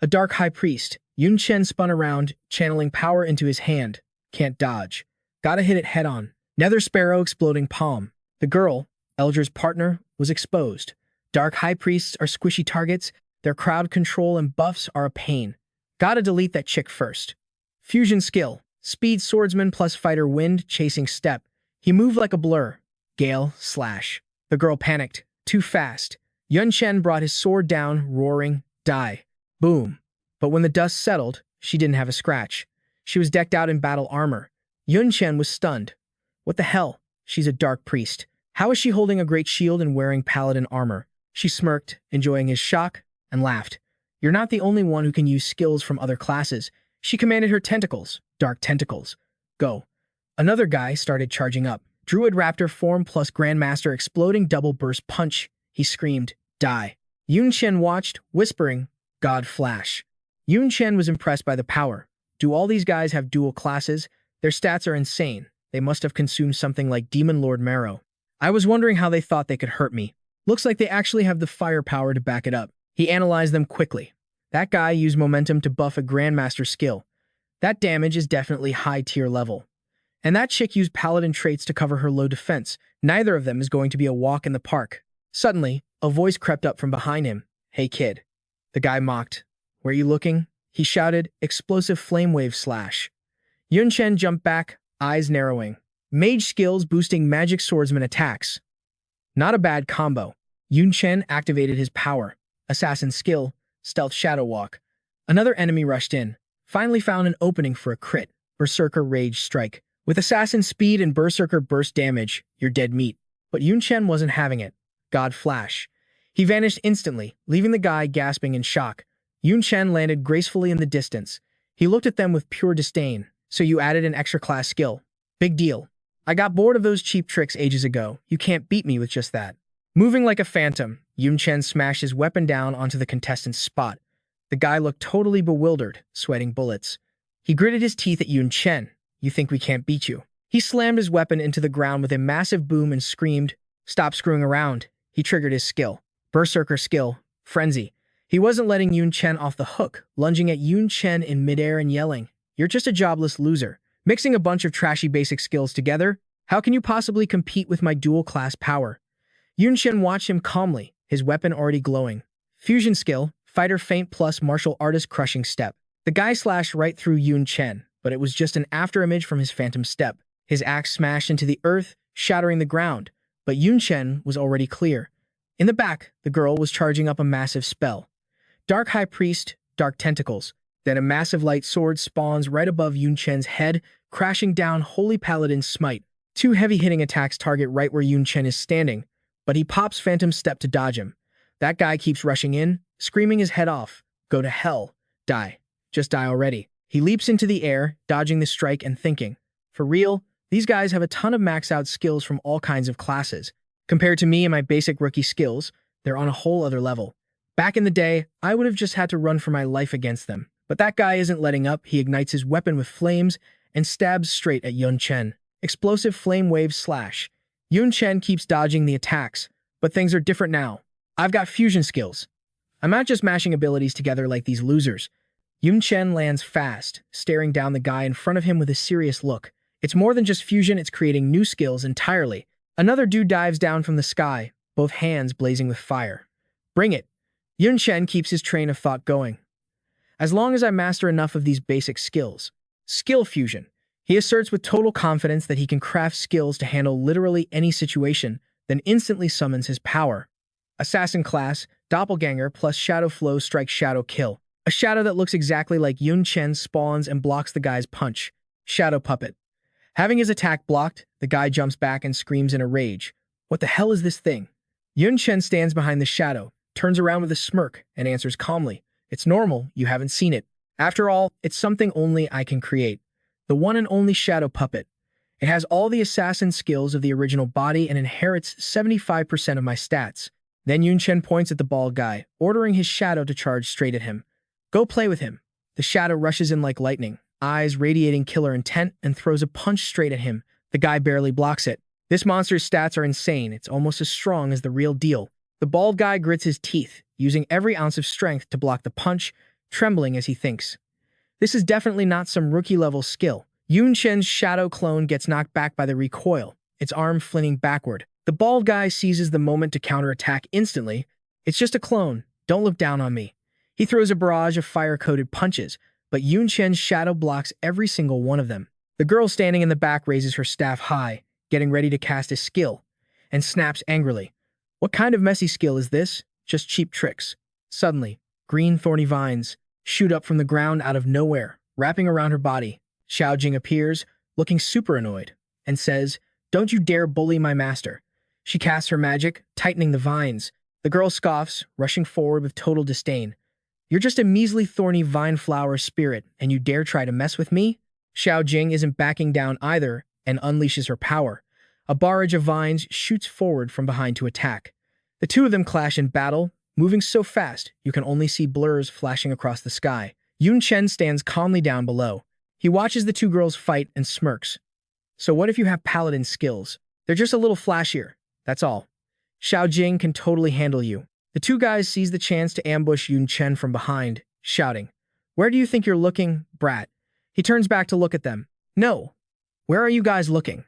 A dark high priest. Yun Chen spun around, channeling power into his hand. Can't dodge. Gotta hit it head-on. Nether Sparrow exploding palm. The girl, Elger's partner, was exposed. Dark high priests are squishy targets. Their crowd control and buffs are a pain. Gotta delete that chick first. Fusion skill. Speed swordsman plus fighter wind chasing step. He moved like a blur. Gale slash. The girl panicked. Too fast. Yun Chen brought his sword down, roaring, die. Boom. But when the dust settled, she didn't have a scratch. She was decked out in battle armor. Yun Chen was stunned. What the hell? She's a dark priest. How is she holding a great shield and wearing paladin armor? She smirked, enjoying his shock, and laughed. You're not the only one who can use skills from other classes. She commanded her tentacles, dark tentacles. Go. Another guy started charging up. Druid Raptor form plus Grandmaster exploding double burst punch. He screamed, die. Yun Chen watched, whispering, God Flash. Yun Chen was impressed by the power. Do all these guys have dual classes? Their stats are insane. They must have consumed something like Demon Lord Marrow. I was wondering how they thought they could hurt me. Looks like they actually have the firepower to back it up. He analyzed them quickly. That guy used momentum to buff a Grandmaster skill. That damage is definitely high-tier level. And that chick used paladin traits to cover her low defense. Neither of them is going to be a walk in the park. Suddenly, a voice crept up from behind him. Hey kid. The guy mocked. Where are you looking? He shouted, explosive flame wave slash. Yun Chen jumped back, eyes narrowing. Mage skills boosting magic swordsman attacks. Not a bad combo. Yun Chen activated his power. Assassin skill, stealth shadow walk. Another enemy rushed in. Finally found an opening for a crit. Berserker rage strike. With assassin speed and berserker burst damage, you're dead meat. But Yun Chen wasn't having it. God Flash. He vanished instantly, leaving the guy gasping in shock. Yun Chen landed gracefully in the distance. He looked at them with pure disdain. So you added an extra class skill. Big deal. I got bored of those cheap tricks ages ago. You can't beat me with just that. Moving like a phantom, Yun Chen smashed his weapon down onto the contestant's spot. The guy looked totally bewildered, sweating bullets. He gritted his teeth at Yun Chen. You think we can't beat you? He slammed his weapon into the ground with a massive boom and screamed, stop screwing around. He triggered his skill. Berserker skill, Frenzy. He wasn't letting Yun Chen off the hook, lunging at Yun Chen in midair and yelling, you're just a jobless loser. Mixing a bunch of trashy basic skills together, how can you possibly compete with my dual-class power? Yun Chen watched him calmly, his weapon already glowing. Fusion skill, Fighter Feint plus Martial Artist Crushing Step. The guy slashed right through Yun Chen, but it was just an afterimage from his phantom step. His axe smashed into the earth, shattering the ground, but Yun Chen was already clear. In the back, the girl was charging up a massive spell. Dark High Priest, Dark Tentacles. Then a massive light sword spawns right above Yun Chen's head, crashing down Holy Paladin's Smite. Two heavy-hitting attacks target right where Yun Chen is standing, but he pops Phantom Step to dodge him. That guy keeps rushing in, screaming his head off. Go to hell. Die. Just die already. He leaps into the air, dodging the strike and thinking, for real, these guys have a ton of max-out skills from all kinds of classes. Compared to me and my basic rookie skills, they're on a whole other level. Back in the day, I would have just had to run for my life against them. But that guy isn't letting up. He ignites his weapon with flames and stabs straight at Yun Chen. Explosive flame wave slash. Yun Chen keeps dodging the attacks, but things are different now. I've got fusion skills. I'm not just mashing abilities together like these losers. Yun Chen lands fast, staring down the guy in front of him with a serious look. It's more than just fusion, it's creating new skills entirely. Another dude dives down from the sky, both hands blazing with fire. Bring it. Yun Chen keeps his train of thought going. As long as I master enough of these basic skills. Skill fusion. He asserts with total confidence that he can craft skills to handle literally any situation, then instantly summons his power. Assassin class, Doppelganger plus Shadow Flow strikes Shadow Kill. A shadow that looks exactly like Yun Chen spawns and blocks the guy's punch. Shadow Puppet. Having his attack blocked, the guy jumps back and screams in a rage. What the hell is this thing? Yun Chen stands behind the shadow, turns around with a smirk, and answers calmly. It's normal, you haven't seen it. After all, it's something only I can create. The one and only Shadow Puppet. It has all the assassin skills of the original body and inherits 75% of my stats. Then Yun Chen points at the bald guy, ordering his shadow to charge straight at him. Go play with him. The shadow rushes in like lightning, eyes radiating killer intent, and throws a punch straight at him. The guy barely blocks it. This monster's stats are insane. It's almost as strong as the real deal. The bald guy grits his teeth, using every ounce of strength to block the punch, trembling as he thinks. This is definitely not some rookie-level skill. Yun Chen's shadow clone gets knocked back by the recoil, its arm flinging backward. The bald guy seizes the moment to counterattack instantly. It's just a clone. Don't look down on me. He throws a barrage of fire-coated punches, but Yun Chen's shadow blocks every single one of them. The girl standing in the back raises her staff high, getting ready to cast a skill, and snaps angrily. What kind of messy skill is this? Just cheap tricks. Suddenly, green thorny vines shoot up from the ground out of nowhere, wrapping around her body. Xiao Jing appears, looking super annoyed, and says, "Don't you dare bully my master." She casts her magic, tightening the vines. The girl scoffs, rushing forward with total disdain. You're just a measly thorny vine flower spirit, and you dare try to mess with me? Xiao Jing isn't backing down either and unleashes her power. A barrage of vines shoots forward from behind to attack. The two of them clash in battle, moving so fast you can only see blurs flashing across the sky. Yun Chen stands calmly down below. He watches the two girls fight and smirks. So what if you have paladin skills? They're just a little flashier, that's all. Xiao Jing can totally handle you. The two guys seize the chance to ambush Yun Chen from behind, shouting, "Where do you think you're looking, brat?" He turns back to look at them. "No. Where are you guys looking?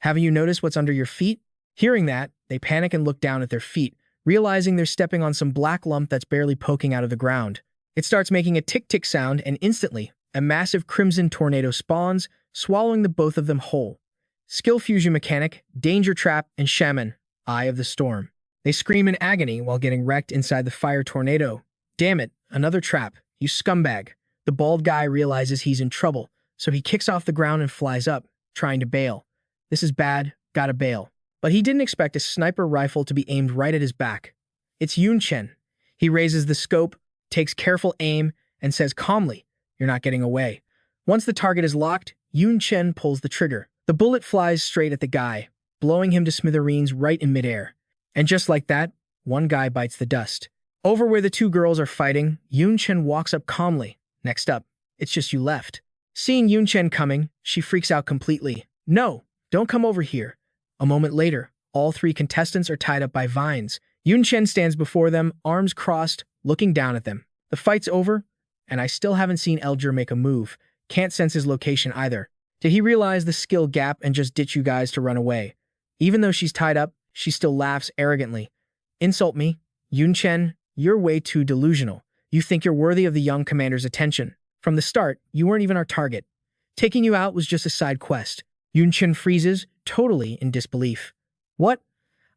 Haven't you noticed what's under your feet?" Hearing that, they panic and look down at their feet, realizing they're stepping on some black lump that's barely poking out of the ground. It starts making a tick-tick sound, and instantly, a massive crimson tornado spawns, swallowing the both of them whole. Skill Fusion Mechanic, Danger Trap, and Shaman, Eye of the Storm. They scream in agony while getting wrecked inside the fire tornado. Damn it, another trap, you scumbag. The bald guy realizes he's in trouble, so he kicks off the ground and flies up, trying to bail. This is bad, gotta bail. But he didn't expect a sniper rifle to be aimed right at his back. It's Yun Chen. He raises the scope, takes careful aim, and says calmly, "You're not getting away." Once the target is locked, Yun Chen pulls the trigger. The bullet flies straight at the guy, blowing him to smithereens right in midair. And just like that, one guy bites the dust. Over where the two girls are fighting, Yun Chen walks up calmly. "Next up, it's just you left." Seeing Yun Chen coming, she freaks out completely. "No, don't come over here." A moment later, all three contestants are tied up by vines. Yun Chen stands before them, arms crossed, looking down at them. The fight's over, and I still haven't seen Elger make a move. Can't sense his location either. Did he realize the skill gap and just ditch you guys to run away? Even though she's tied up, she still laughs arrogantly. "Insult me? Yun Chen, you're way too delusional. You think you're worthy of the young commander's attention. From the start, you weren't even our target. Taking you out was just a side quest." Yun Chen freezes, totally in disbelief. "What?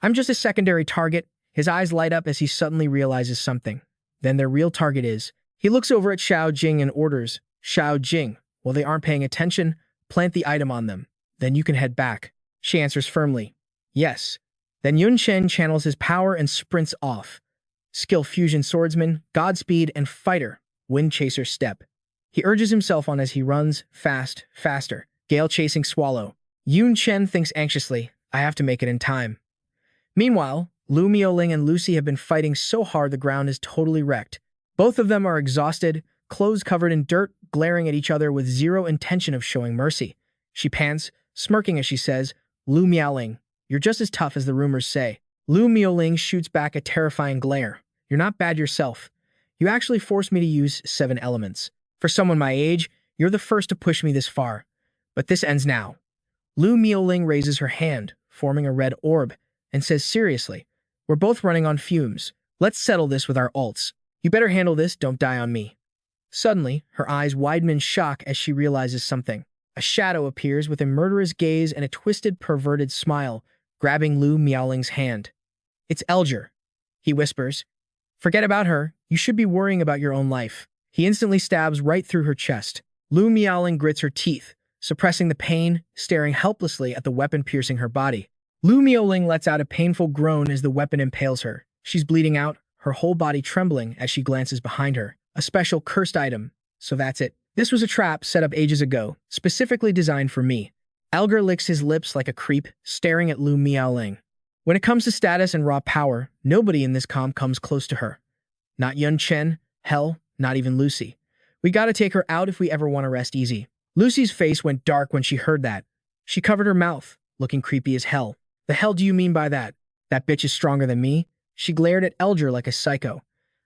I'm just a secondary target." His eyes light up as he suddenly realizes something. Then their real target is. He looks over at Xiao Jing and orders, "Xiao Jing, while they aren't paying attention, plant the item on them. Then you can head back." She answers firmly, "Yes." Then Yun Chen channels his power and sprints off. Skill Fusion Swordsman, Godspeed, and Fighter, Wind Chaser Step. He urges himself on as he runs, fast, faster. Gale Chasing Swallow. Yun Chen thinks anxiously, "I have to make it in time." Meanwhile, Lu Miaoling and Lucy have been fighting so hard the ground is totally wrecked. Both of them are exhausted, clothes covered in dirt, glaring at each other with zero intention of showing mercy. She pants, smirking as she says, "Lu Miaoling, you're just as tough as the rumors say." Lu Miaoling shoots back a terrifying glare. "You're not bad yourself. You actually forced me to use 7 elements. For someone my age, you're the first to push me this far. But this ends now." Lu Miaoling raises her hand, forming a red orb, and says seriously, "We're both running on fumes. Let's settle this with our ults. You better handle this, don't die on me." Suddenly, her eyes widen in shock as she realizes something. A shadow appears with a murderous gaze and a twisted, perverted smile, grabbing Lu Miaoling's hand. "It's Elger," he whispers. "Forget about her. You should be worrying about your own life." He instantly stabs right through her chest. Lu Miaoling grits her teeth, suppressing the pain, staring helplessly at the weapon piercing her body. Lu Miaoling lets out a painful groan as the weapon impales her. She's bleeding out, her whole body trembling as she glances behind her. A special cursed item. So that's it. This was a trap set up ages ago, specifically designed for me. Elger licks his lips like a creep, staring at Lu Miaoling. When it comes to status and raw power, nobody in this comp comes close to her. Not Yun Chen, hell, not even Lucy. We gotta take her out if we ever want to rest easy. Lucy's face went dark when she heard that. She covered her mouth, looking creepy as hell. "The hell do you mean by that? That bitch is stronger than me?" She glared at Elger like a psycho.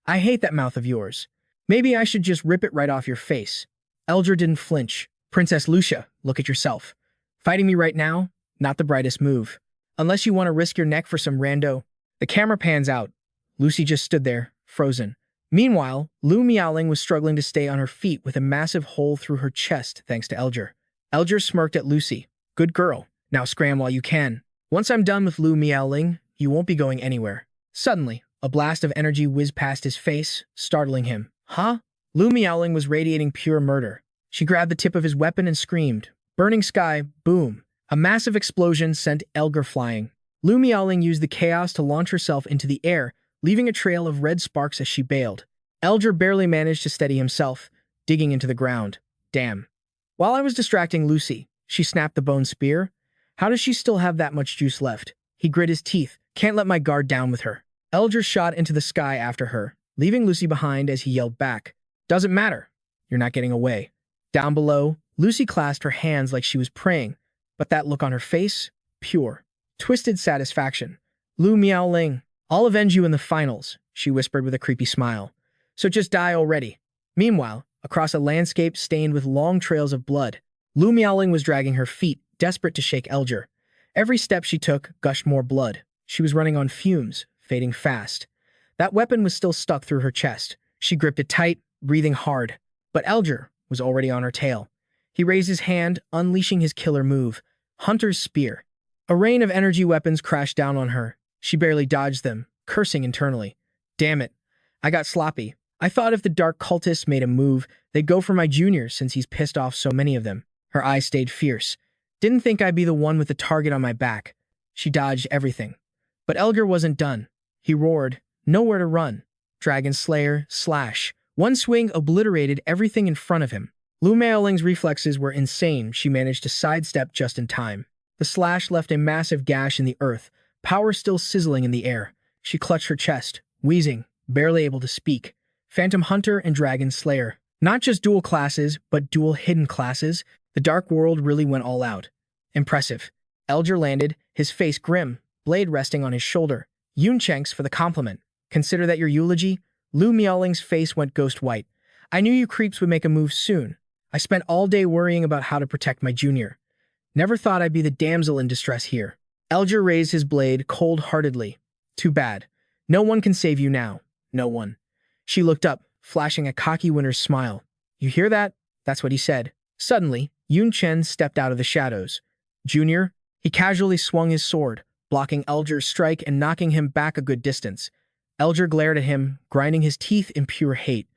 "I hate that mouth of yours. Maybe I should just rip it right off your face." Elger didn't flinch. "Princess Lucia, look at yourself. Fighting me right now? Not the brightest move. Unless you want to risk your neck for some rando." The camera pans out. Lucy just stood there, frozen. Meanwhile, Lu Miaoling was struggling to stay on her feet with a massive hole through her chest thanks to Elger. Elger smirked at Lucy. "Good girl. Now scram while you can. Once I'm done with Lu Miaoling, you won't be going anywhere." Suddenly, a blast of energy whizzed past his face, startling him. "Huh?" Lu Miaoling was radiating pure murder. She grabbed the tip of his weapon and screamed. Burning sky, boom. A massive explosion sent Elger flying. Lu Miaoling used the chaos to launch herself into the air, leaving a trail of red sparks as she bailed. Elger barely managed to steady himself, digging into the ground. Damn. While I was distracting Lucy, she snapped the bone spear. How does she still have that much juice left? He grit his teeth. Can't let my guard down with her. Elger shot into the sky after her, leaving Lucy behind as he yelled back. Doesn't matter. You're not getting away. Down below, Lucy clasped her hands like she was praying, but that look on her face, pure, twisted satisfaction. Lu Miaoling, I'll avenge you in the finals, she whispered with a creepy smile. So just die already. Meanwhile, across a landscape stained with long trails of blood, Lu Miaoling was dragging her feet, desperate to shake Elger. Every step she took gushed more blood. She was running on fumes, fading fast. That weapon was still stuck through her chest. She gripped it tight, breathing hard. But Elger was already on her tail. He raised his hand, unleashing his killer move, Hunter's Spear. A rain of energy weapons crashed down on her. She barely dodged them, cursing internally. Damn it. I got sloppy. I thought if the dark cultists made a move, they'd go for my junior since he's pissed off so many of them. Her eyes stayed fierce. Didn't think I'd be the one with the target on my back. She dodged everything. But Elger wasn't done. He roared, nowhere to run. Dragon Slayer, slash. One swing obliterated everything in front of him. Lu Miaoling's reflexes were insane. She managed to sidestep just in time. The slash left a massive gash in the earth, power still sizzling in the air. She clutched her chest, wheezing, barely able to speak. Phantom Hunter and Dragon Slayer. Not just dual classes, but dual hidden classes. The Dark World really went all out. Impressive. Elger landed, his face grim, blade resting on his shoulder. Yun Chen's for the compliment. Consider that your eulogy? Lu Miaoling's face went ghost white. I knew you creeps would make a move soon. I spent all day worrying about how to protect my junior. Never thought I'd be the damsel in distress here. Elger raised his blade cold-heartedly. Too bad. No one can save you now. No one. She looked up, flashing a cocky winner's smile. You hear that? That's what he said. Suddenly, Yun Chen stepped out of the shadows. Junior? He casually swung his sword, blocking Elger's strike and knocking him back a good distance. Elger glared at him, grinding his teeth in pure hate.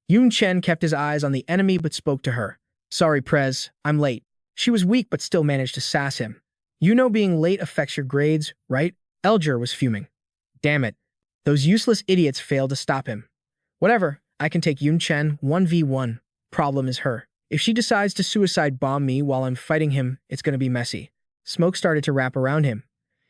Yun Chen kept his eyes on the enemy but spoke to her. Sorry, Prez, I'm late. She was weak but still managed to sass him. You know being late affects your grades, right? Elger was fuming. Damn it. Those useless idiots failed to stop him. Whatever, I can take Yun Chen 1v1. Problem is her. If she decides to suicide bomb me while I'm fighting him, it's gonna be messy. Smoke started to wrap around him.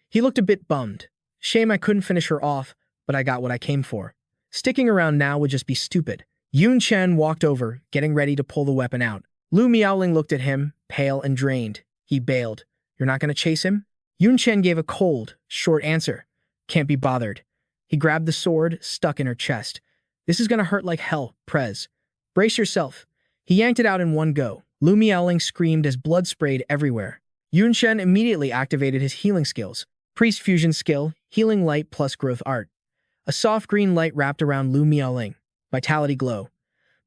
He looked a bit bummed. Shame I couldn't finish her off, but I got what I came for. Sticking around now would just be stupid. Yun Chen walked over, getting ready to pull the weapon out. Lu Miaoling looked at him, pale and drained. He bailed. You're not gonna chase him? Yun Chen gave a cold, short answer. Can't be bothered. He grabbed the sword, stuck in her chest. This is gonna hurt like hell, Prez. Brace yourself. He yanked it out in one go. Lu Miaoling screamed as blood sprayed everywhere. Yun Chen immediately activated his healing skills. Priest Fusion skill, Healing Light plus Growth Art. A soft green light wrapped around Lu Miaoling. Vitality glow.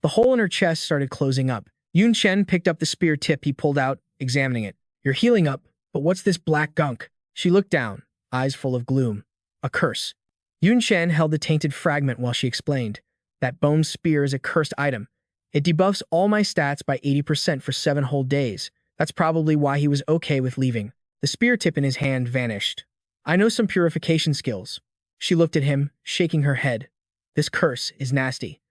The hole in her chest started closing up. Yun Chen picked up the spear tip he pulled out, examining it. You're healing up, but what's this black gunk? She looked down, eyes full of gloom. A curse. Yun Chen held the tainted fragment while she explained. That bone spear is a cursed item. It debuffs all my stats by 80% for 7 whole days. That's probably why he was okay with leaving. The spear tip in his hand vanished. I know some purification skills. She looked at him, shaking her head. This curse is nasty.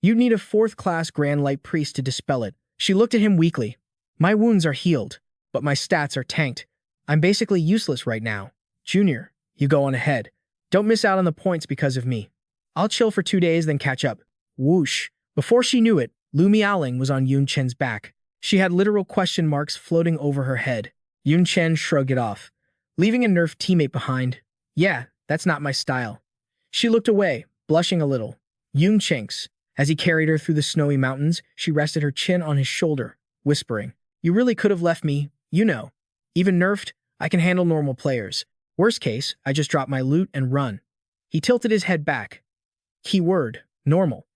You'd need a 4th-class Grand Light Priest to dispel it. She looked at him weakly. My wounds are healed, but my stats are tanked. I'm basically useless right now. Junior, you go on ahead. Don't miss out on the points because of me. I'll chill for 2 days, then catch up. Whoosh. Before she knew it, Lu Miaoling was on Yun Chen's back. She had literal question marks floating over her head. Yun Chen shrugged it off. Leaving a nerfed teammate behind? Yeah, that's not my style. She looked away, blushing a little. Yun Chen's. As he carried her through the snowy mountains, she rested her chin on his shoulder, whispering, You really could have left me, you know. Even nerfed, I can handle normal players. Worst case, I just drop my loot and run. He tilted his head back. Keyword, normal.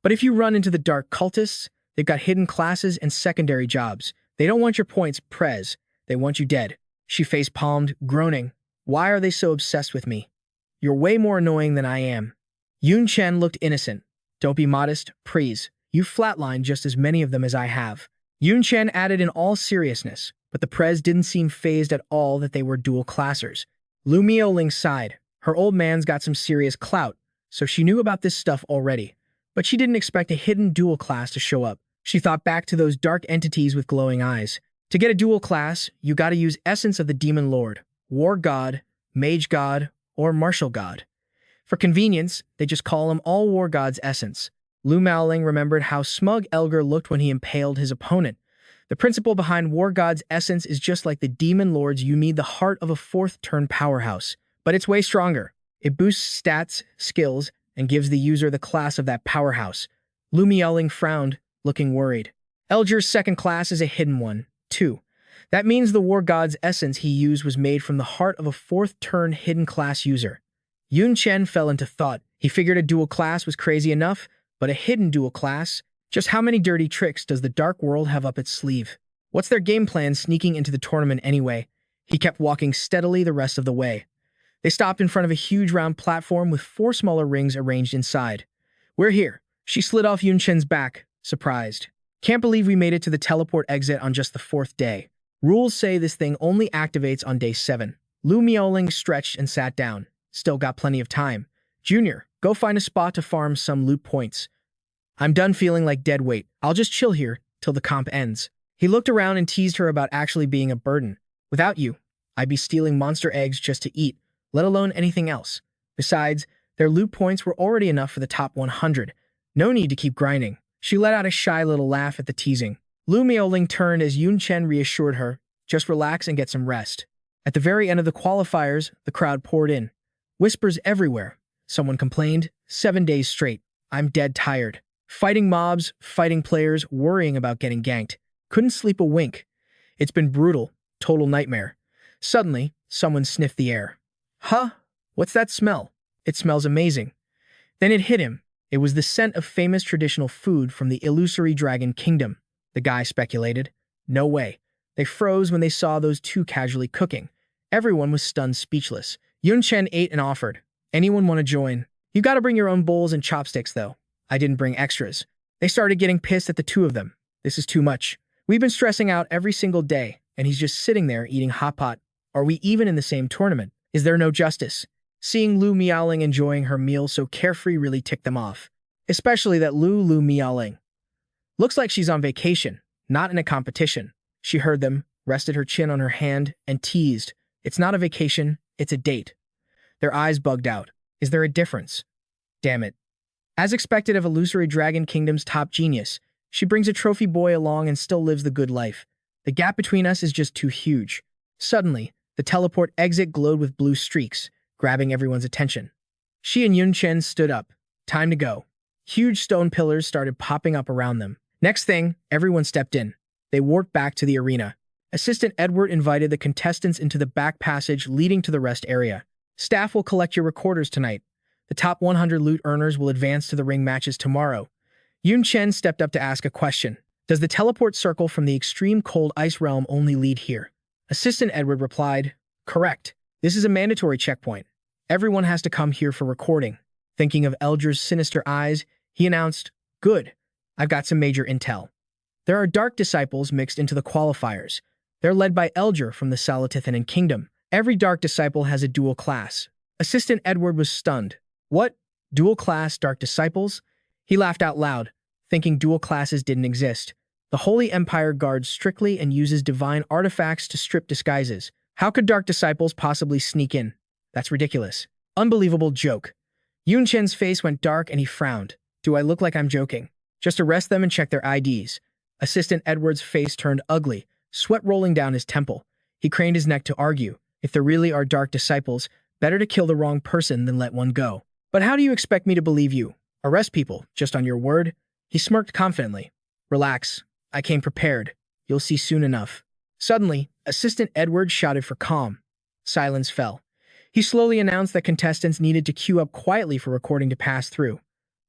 But if you run into the dark cultists, they've got hidden classes and secondary jobs. They don't want your points, Prez. They want you dead. She face-palmed, groaning. Why are they so obsessed with me? You're way more annoying than I am. Yun Chen looked innocent. Don't be modest, Prez. You've flatlined just as many of them as I have. Yun Chen added in all seriousness, but the Prez didn't seem fazed at all that they were dual classers. Lu Miaoling sighed. Her old man's got some serious clout, so she knew about this stuff already. But she didn't expect a hidden dual class to show up. She thought back to those dark entities with glowing eyes. To get a dual class, you gotta use Essence of the Demon Lord, War God, Mage God, or Martial God. For convenience, they just call him all War God's Essence. Lu Maoling remembered how smug Elgar looked when he impaled his opponent. The principle behind War God's Essence is just like the Demon Lord's. You need the heart of a fourth-turn powerhouse, but it's way stronger. It boosts stats, skills, and gives the user the class of that powerhouse. Lu Maoling frowned, looking worried. Elgar's second class is a hidden one, too. That means the War God's Essence he used was made from the heart of a fourth-turn hidden class user. Yun Chen fell into thought. He figured a dual class was crazy enough, but a hidden dual class? Just how many dirty tricks does the Dark World have up its sleeve? What's their game plan sneaking into the tournament anyway? He kept walking steadily the rest of the way. They stopped in front of a huge round platform with 4 smaller rings arranged inside. "We're here." She slid off Yun Chen's back, surprised. "Can't believe we made it to the teleport exit on just the 4th day. Rules say this thing only activates on day 7. Lu Maoling stretched and sat down. "Still got plenty of time. Junior, go find a spot to farm some loot points. I'm done feeling like dead weight. I'll just chill here till the comp ends." He looked around and teased her about actually being a burden. "Without you, I'd be stealing monster eggs just to eat, let alone anything else. Besides, their loot points were already enough for the top 100. No need to keep grinding." She let out a shy little laugh at the teasing. Lu Maoling turned as Yun Chen reassured her, "Just relax and get some rest." At the very end of the qualifiers, the crowd poured in. Whispers everywhere. Someone complained, 7 days straight. I'm dead tired. Fighting mobs, fighting players, worrying about getting ganked. Couldn't sleep a wink. It's been brutal. Total nightmare. Suddenly, someone sniffed the air. Huh? What's that smell? It smells amazing. Then it hit him. It was the scent of famous traditional food from the illusory dragon kingdom. The guy speculated. No way. They froze when they saw those two casually cooking. Everyone was stunned speechless. Yun Chen ate and offered. Anyone want to join? You gotta bring your own bowls and chopsticks, though. I didn't bring extras. They started getting pissed at the two of them. This is too much. We've been stressing out every single day, and he's just sitting there eating hot pot. Are we even in the same tournament? Is there no justice? Seeing Lu Miaoling enjoying her meal so carefree really ticked them off. Especially that Lu Miaoling. Looks like she's on vacation, not in a competition. She heard them, rested her chin on her hand, and teased. It's not a vacation, it's a date. Their eyes bugged out. Is there a difference? Damn it. As expected of Illusory Dragon Kingdom's top genius, she brings a trophy boy along and still lives the good life. The gap between us is just too huge. Suddenly, the teleport exit glowed with blue streaks, grabbing everyone's attention. She and Yun Chen stood up. Time to go. Huge stone pillars started popping up around them. Next thing, everyone stepped in. They warped back to the arena. Assistant Edward invited the contestants into the back passage leading to the rest area. Staff will collect your recorders tonight. The top 100 loot earners will advance to the ring matches tomorrow. Yun Chen stepped up to ask a question. Does the teleport circle from the extreme cold ice realm only lead here? Assistant Edward replied, correct. This is a mandatory checkpoint. Everyone has to come here for recording. Thinking of Elgar's sinister eyes, he announced, good. I've got some major intel. There are dark disciples mixed into the qualifiers. They're led by Elgar from the Salatithanan Kingdom. Every dark disciple has a dual class. Assistant Edward was stunned. What? Dual class dark disciples? He laughed out loud, thinking dual classes didn't exist. The Holy Empire guards strictly and uses divine artifacts to strip disguises. How could dark disciples possibly sneak in? That's ridiculous. Unbelievable joke. Yun Chen's face went dark and he frowned. Do I look like I'm joking? Just arrest them and check their IDs. Assistant Edward's face turned ugly, sweat rolling down his temple. He craned his neck to argue. If there really are dark disciples, better to kill the wrong person than let one go. But how do you expect me to believe you? Arrest people, just on your word? He smirked confidently. Relax. I came prepared. You'll see soon enough. Suddenly, Assistant Edward shouted for calm. Silence fell. He slowly announced that contestants needed to queue up quietly for recording to pass through.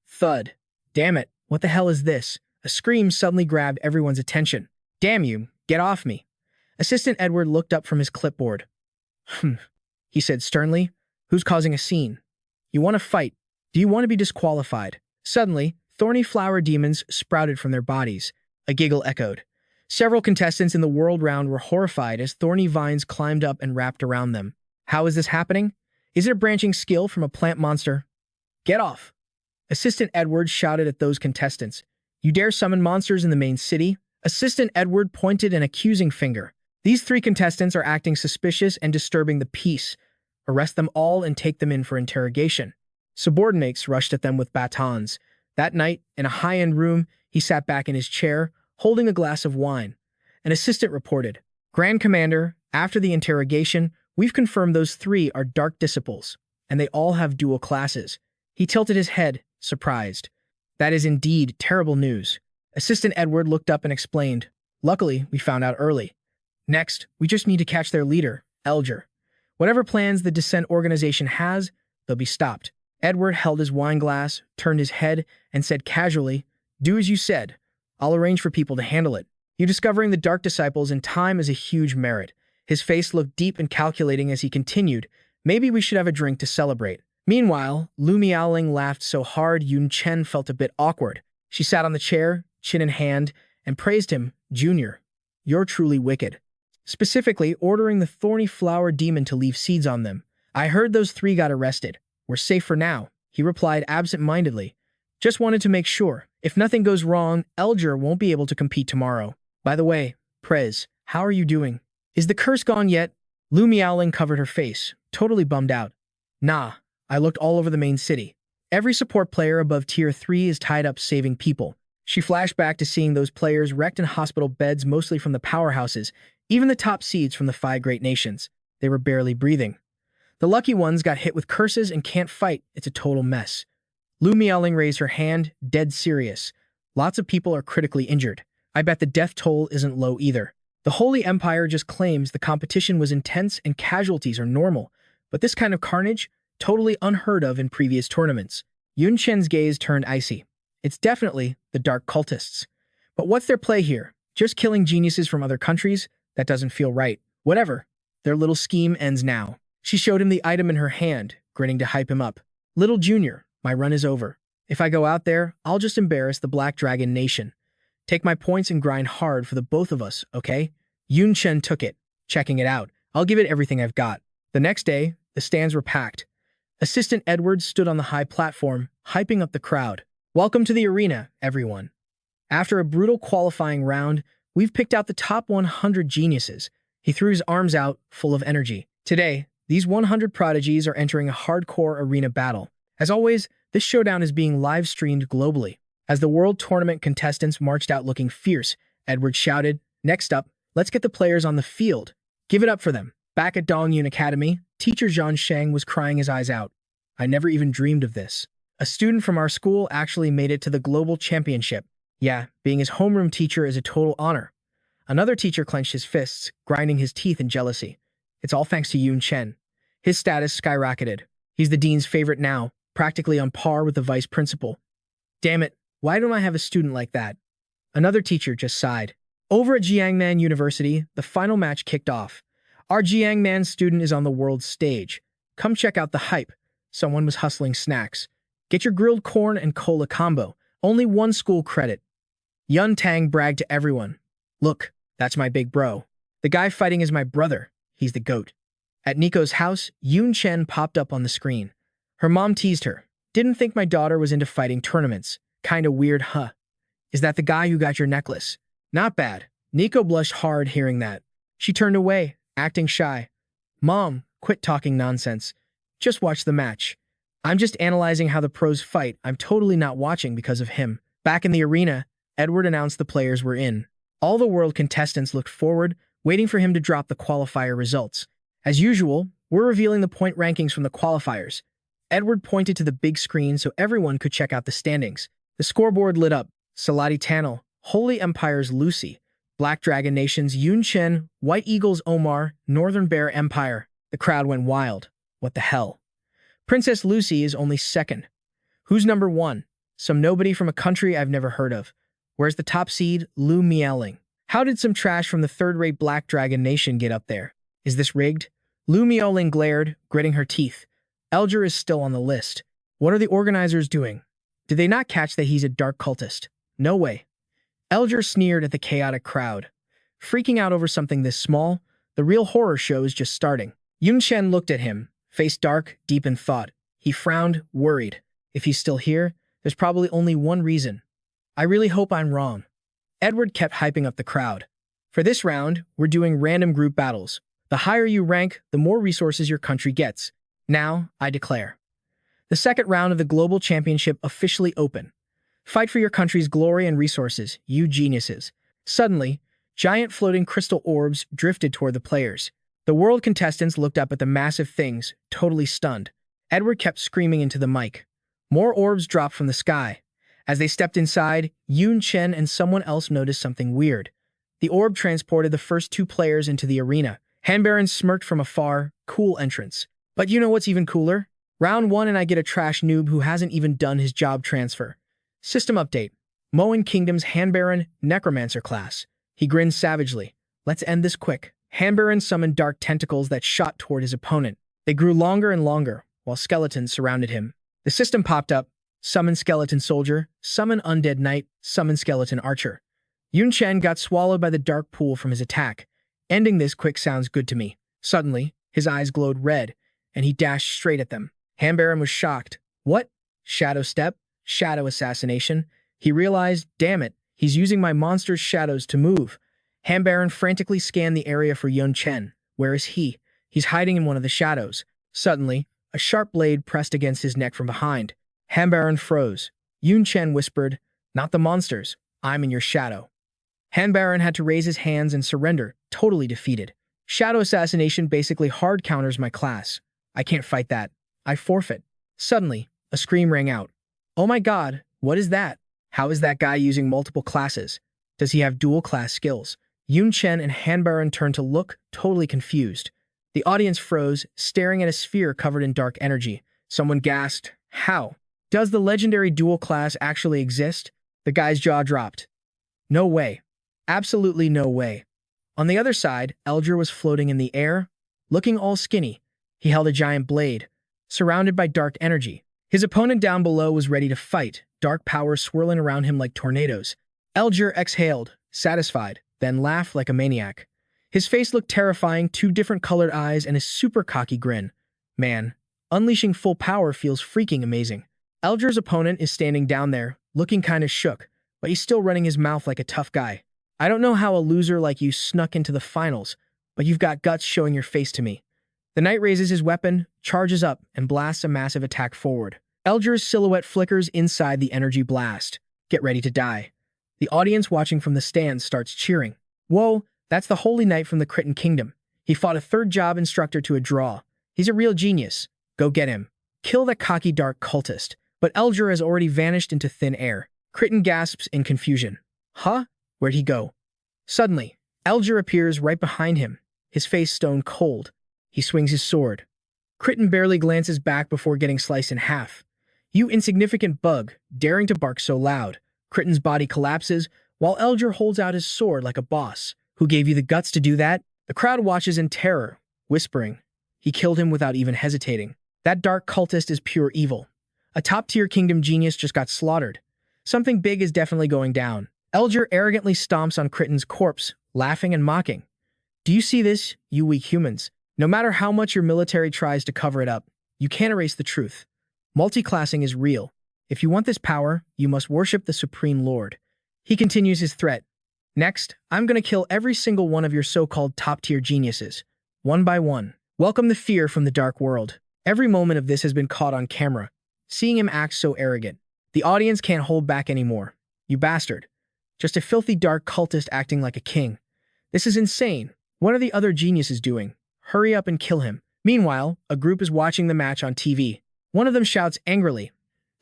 Thud. Damn it, what the hell is this? A scream suddenly grabbed everyone's attention. Damn you, get off me. Assistant Edward looked up from his clipboard. He said sternly. Who's causing a scene? You want to fight? Do you want to be disqualified? Suddenly, thorny flower demons sprouted from their bodies. A giggle echoed. Several contestants in the world round were horrified as thorny vines climbed up and wrapped around them. How is this happening? Is it a branching skill from a plant monster? Get off. Assistant Edward shouted at those contestants. You dare summon monsters in the main city? Assistant Edward pointed an accusing finger. These three contestants are acting suspicious and disturbing the peace. Arrest them all and take them in for interrogation. Subordinates rushed at them with batons. That night, in a high-end room, he sat back in his chair, holding a glass of wine. An assistant reported, Grand Commander, after the interrogation, we've confirmed those three are dark disciples, and they all have dual classes. He tilted his head, surprised. That is indeed terrible news. Assistant Edward looked up and explained, Luckily, we found out early. Next, we just need to catch their leader, Elger. Whatever plans the dissent organization has, they'll be stopped. Edward held his wine glass, turned his head, and said casually, Do as you said. I'll arrange for people to handle it. You discovering the Dark Disciples in time is a huge merit. His face looked deep and calculating as he continued, Maybe we should have a drink to celebrate. Meanwhile, Lu Miaoling laughed so hard Yun Chen felt a bit awkward. She sat on the chair, chin in hand, and praised him, Junior, you're truly wicked. Specifically, ordering the thorny flower demon to leave seeds on them. I heard those three got arrested. We're safe for now, he replied absent-mindedly. Just wanted to make sure. If nothing goes wrong, Elger won't be able to compete tomorrow. By the way, Prez, how are you doing? Is the curse gone yet? Lu Miaoling covered her face, totally bummed out. Nah, I looked all over the main city. Every support player above Tier 3 is tied up saving people. She flashed back to seeing those players wrecked in hospital beds mostly from the powerhouses, even the top seeds from the 5 great nations. They were barely breathing. The lucky ones got hit with curses and can't fight. It's a total mess. Lu Miaoling raised her hand, dead serious. Lots of people are critically injured. I bet the death toll isn't low either. The Holy Empire just claims the competition was intense and casualties are normal, but this kind of carnage, totally unheard of in previous tournaments. Yun Chen's gaze turned icy. It's definitely the dark cultists. But what's their play here? Just killing geniuses from other countries? That doesn't feel right. Whatever. Their little scheme ends now. She showed him the item in her hand, grinning to hype him up. Little Junior, my run is over. If I go out there, I'll just embarrass the Black Dragon Nation. Take my points and grind hard for the both of us, okay? Yun Chen took it, checking it out. I'll give it everything I've got. The next day, the stands were packed. Assistant Edward stood on the high platform, hyping up the crowd. Welcome to the arena, everyone. After a brutal qualifying round, we've picked out the top 100 geniuses. He threw his arms out, full of energy. Today, these 100 prodigies are entering a hardcore arena battle. As always, this showdown is being live-streamed globally. As the World Tournament contestants marched out looking fierce, Edward shouted, Next up, let's get the players on the field. Give it up for them. Back at Dongyun Academy, teacher Zhang Sheng was crying his eyes out. I never even dreamed of this. A student from our school actually made it to the global championship. Yeah, being his homeroom teacher is a total honor. Another teacher clenched his fists, grinding his teeth in jealousy. It's all thanks to Yun Chen. His status skyrocketed. He's the dean's favorite now, practically on par with the vice principal. Damn it, why don't I have a student like that? Another teacher just sighed. Over at Jiangnan University, the final match kicked off. Our Jiangnan student is on the world stage. Come check out the hype. Someone was hustling snacks. Get your grilled corn and cola combo. Only 1 school credit. Yun Tang bragged to everyone. Look, that's my big bro. The guy fighting is my brother. He's the GOAT. At Nico's house, Yun Chen popped up on the screen. Her mom teased her. Didn't think my daughter was into fighting tournaments. Kinda weird, huh? Is that the guy who got your necklace? Not bad. Nico blushed hard hearing that. She turned away, acting shy. Mom, quit talking nonsense. Just watch the match. I'm just analyzing how the pros fight. I'm totally not watching because of him. Back in the arena, Edward announced the players were in. All the world contestants looked forward, waiting for him to drop the qualifier results. As usual, we're revealing the point rankings from the qualifiers. Edward pointed to the big screen so everyone could check out the standings. The scoreboard lit up. Salati Tanel, Holy Empire's Lucy, Black Dragon Nation's Yun Chen, White Eagle's Omar, Northern Bear Empire. The crowd went wild. What the hell? Princess Lucy is only second. Who's number 1? Some nobody from a country I've never heard of. Where's the top seed, Lu Miaoling? How did some trash from the third-rate Black Dragon Nation get up there? Is this rigged? Lu Miaoling glared, gritting her teeth. Elger is still on the list. What are the organizers doing? Did they not catch that he's a dark cultist? No way. Elger sneered at the chaotic crowd. Freaking out over something this small, the real horror show is just starting. Yun Chen looked at him, face dark, deep in thought. He frowned, worried. If he's still here, There's probably only one reason. I really hope I'm wrong. Edward kept hyping up the crowd. For this round, we're doing random group battles. The higher you rank, the more resources your country gets. Now, I declare. The second round of the Global Championship officially open. Fight for your country's glory and resources, you geniuses. Suddenly, giant floating crystal orbs drifted toward the players. The world contestants looked up at the massive things, totally stunned. Edward kept screaming into the mic. More orbs dropped from the sky. As they stepped inside, Yun Chen and someone else noticed something weird. The orb transported the first two players into the arena. Hanbaron smirked from afar, cool entrance. But you know what's even cooler? Round 1 and I get a trash noob who hasn't even done his job transfer. System update. Moen Kingdom's Hanbaron Necromancer class. He grinned savagely. Let's end this quick. Hanbaron summoned dark tentacles that shot toward his opponent. They grew longer and longer, while skeletons surrounded him. The system popped up. Summon Skeleton Soldier, Summon Undead Knight, Summon Skeleton Archer. Yun Chen got swallowed by the dark pool from his attack. Ending this quick sounds good to me. Suddenly, his eyes glowed red, and he dashed straight at them. Hanbaron was shocked. What? Shadow Step? Shadow Assassination? He realized, damn it, he's using my monster's shadows to move. Hanbaron frantically scanned the area for Yun Chen. Where is he? He's hiding in one of the shadows. Suddenly, a sharp blade pressed against his neck from behind. Hanbaron froze. Yun Chen whispered, "Not the monsters. I'm in your shadow." Hanbaron had to raise his hands and surrender, totally defeated. Shadow Assassination basically hard counters my class. I can't fight that. I forfeit. Suddenly, a scream rang out. Oh my god, what is that? How is that guy using multiple classes? Does he have dual class skills? Yun Chen and Hanbaron turned to look, totally confused. The audience froze, staring at a sphere covered in dark energy. Someone gasped, how? Does the legendary dual class actually exist? The guy's jaw dropped. No way. Absolutely no way. On the other side, Elger was floating in the air, looking all skinny. He held a giant blade, surrounded by dark energy. His opponent down below was ready to fight, dark power swirling around him like tornadoes. Elger exhaled, satisfied, then laughed like a maniac. His face looked terrifying, two different colored eyes and a super cocky grin. Man, unleashing full power feels freaking amazing. Elger's opponent is standing down there, looking kinda shook, but he's still running his mouth like a tough guy. I don't know how a loser like you snuck into the finals, but you've got guts showing your face to me. The knight raises his weapon, charges up, and blasts a massive attack forward. Elger's silhouette flickers inside the energy blast. Get ready to die. The audience watching from the stands starts cheering. Whoa, that's the Holy Knight from the Critten Kingdom. He fought a third job instructor to a draw. He's a real genius. Go get him. Kill that cocky dark cultist. But Elger has already vanished into thin air. Critten gasps in confusion. Huh? Where'd he go? Suddenly, Elger appears right behind him, his face stone cold. He swings his sword. Critten barely glances back before getting sliced in half. You insignificant bug, daring to bark so loud. Critten's body collapses, while Elger holds out his sword like a boss. Who gave you the guts to do that? The crowd watches in terror, whispering. He killed him without even hesitating. That dark cultist is pure evil. A top-tier kingdom genius just got slaughtered. Something big is definitely going down. Elger arrogantly stomps on Critten's corpse, laughing and mocking. Do you see this, you weak humans? No matter how much your military tries to cover it up, you can't erase the truth. Multiclassing is real. If you want this power, you must worship the Supreme Lord. He continues his threat. Next, I'm gonna kill every single one of your so-called top-tier geniuses, one by one. Welcome the fear from the dark world. Every moment of this has been caught on camera. Seeing him act so arrogant, the audience can't hold back anymore. You bastard. Just a filthy dark cultist acting like a king. This is insane. What are the other geniuses doing? Hurry up and kill him. Meanwhile, a group is watching the match on TV. One of them shouts angrily,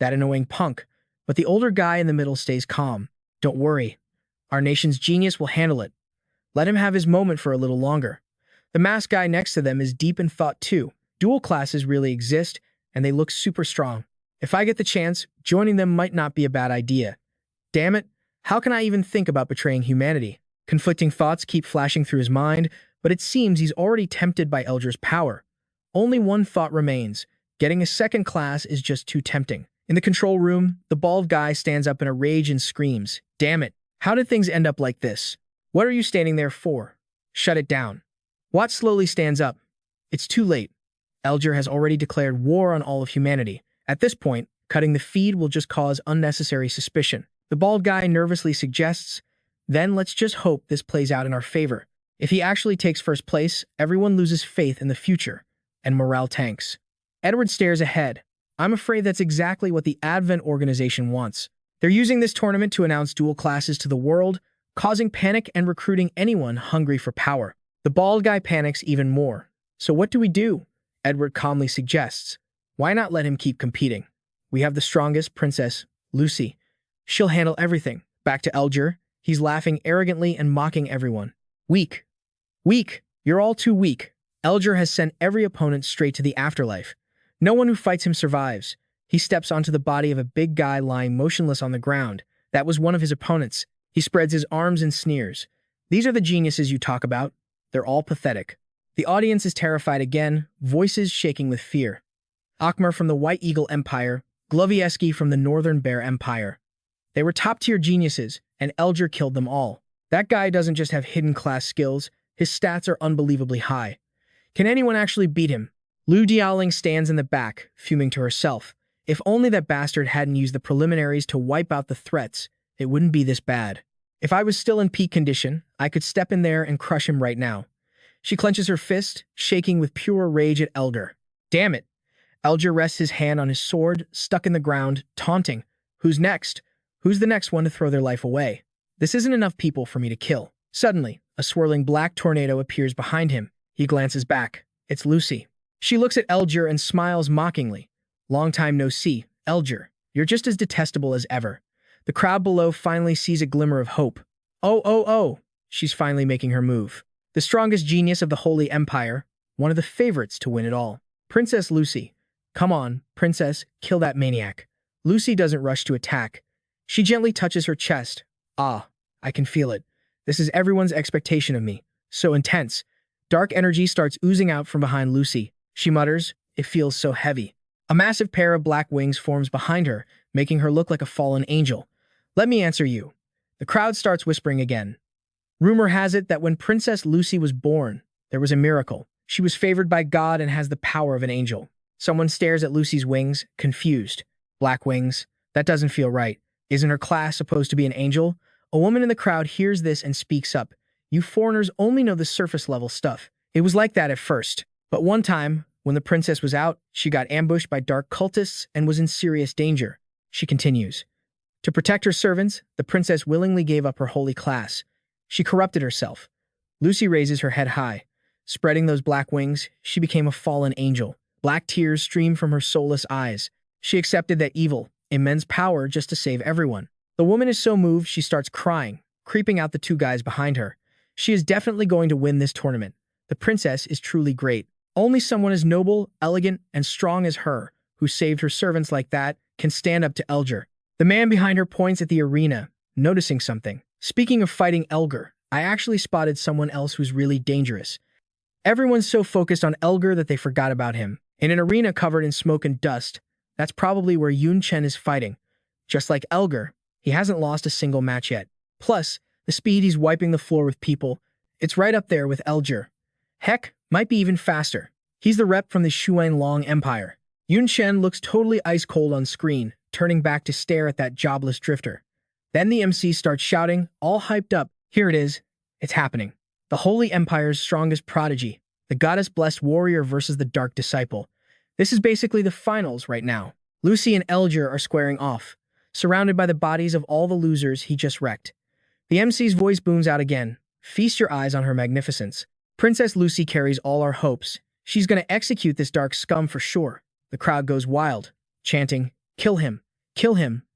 that annoying punk, but the older guy in the middle stays calm. Don't worry. Our nation's genius will handle it. Let him have his moment for a little longer. The masked guy next to them is deep in thought too. Dual classes really exist, and they look super strong. If I get the chance, joining them might not be a bad idea. Damn it, how can I even think about betraying humanity? Conflicting thoughts keep flashing through his mind, but it seems he's already tempted by Elger's power. Only one thought remains. Getting a second class is just too tempting. In the control room, the bald guy stands up in a rage and screams, Damn it, how did things end up like this? What are you standing there for? Shut it down. Watt slowly stands up. It's too late. Elger has already declared war on all of humanity. At this point, Cutting the feed will just cause unnecessary suspicion. The bald guy nervously suggests, then let's just hope this plays out in our favor. If he actually takes first place, everyone loses faith in the future, and morale tanks. Edward stares ahead. I'm afraid that's exactly what the Advent organization wants. They're using this tournament to announce dual classes to the world, causing panic and recruiting anyone hungry for power. The bald guy panics even more. So what do we do? Edward calmly suggests. Why not let him keep competing? We have the strongest princess, Lucy. She'll handle everything. Back to Elger. He's laughing arrogantly and mocking everyone. Weak. Weak. You're all too weak. Elger has sent every opponent straight to the afterlife. No one who fights him survives. He steps onto the body of a big guy lying motionless on the ground. That was one of his opponents. He spreads his arms and sneers. These are the geniuses you talk about. They're all pathetic. The audience is terrified again, voices shaking with fear. Akhmer from the White Eagle Empire, Glovieski from the Northern Bear Empire. They were top-tier geniuses, and Elger killed them all. That guy doesn't just have hidden class skills, his stats are unbelievably high. Can anyone actually beat him? Lu Diaoling stands in the back, fuming to herself. If only that bastard hadn't used the preliminaries to wipe out the threats, it wouldn't be this bad. If I was still in peak condition, I could step in there and crush him right now. She clenches her fist, shaking with pure rage at Elger. Damn it! Elger rests his hand on his sword, stuck in the ground, taunting. Who's next? Who's the next one to throw their life away? This isn't enough people for me to kill. Suddenly, a swirling black tornado appears behind him. He glances back. It's Lucy. She looks at Elger and smiles mockingly. Long time no see, Elger. You're just as detestable as ever. The crowd below finally sees a glimmer of hope. Oh. She's finally making her move. The strongest genius of the Holy Empire, one of the favorites to win it all. Princess Lucy. Come on, princess, kill that maniac. Lucy doesn't rush to attack. She gently touches her chest. Ah, I can feel it. This is everyone's expectation of me. So intense. Dark energy starts oozing out from behind Lucy. She mutters, it feels so heavy. A massive pair of black wings forms behind her, making her look like a fallen angel. Let me answer you. The crowd starts whispering again. Rumor has it that when Princess Lucy was born, there was a miracle. She was favored by God and has the power of an angel. Someone stares at Lucy's wings, confused. Black wings? That doesn't feel right. Isn't her class supposed to be an angel? A woman in the crowd hears this and speaks up. You foreigners only know the surface-level stuff. It was like that at first. But one time, when the princess was out, she got ambushed by dark cultists and was in serious danger. She continues. To protect her servants, the princess willingly gave up her holy class. She corrupted herself. Lucy raises her head high. Spreading those black wings, she became a fallen angel. Black tears stream from her soulless eyes. She accepted that evil, immense power just to save everyone. The woman is so moved she starts crying, creeping out the two guys behind her. She is definitely going to win this tournament. The princess is truly great. Only someone as noble, elegant, and strong as her, who saved her servants like that, can stand up to Elger. The man behind her points at the arena, noticing something. Speaking of fighting Elger, I actually spotted someone else who's really dangerous. Everyone's so focused on Elger that they forgot about him. In an arena covered in smoke and dust, that's probably where Yun Chen is fighting. Just like Elger, he hasn't lost a single match yet. Plus, the speed he's wiping the floor with people, it's right up there with Elger. Heck, might be even faster. He's the rep from the Xuanlong Empire. Yun Chen looks totally ice-cold on screen, turning back to stare at that jobless drifter. Then the MC starts shouting, all hyped up, here it is, it's happening. The Holy Empire's strongest prodigy, the goddess-blessed warrior versus the dark disciple. This is basically the finals right now. Lucy and Elger are squaring off, surrounded by the bodies of all the losers he just wrecked. The MC's voice booms out again. Feast your eyes on her magnificence. Princess Lucy carries all our hopes. She's gonna execute this dark scum for sure. The crowd goes wild, chanting, kill him,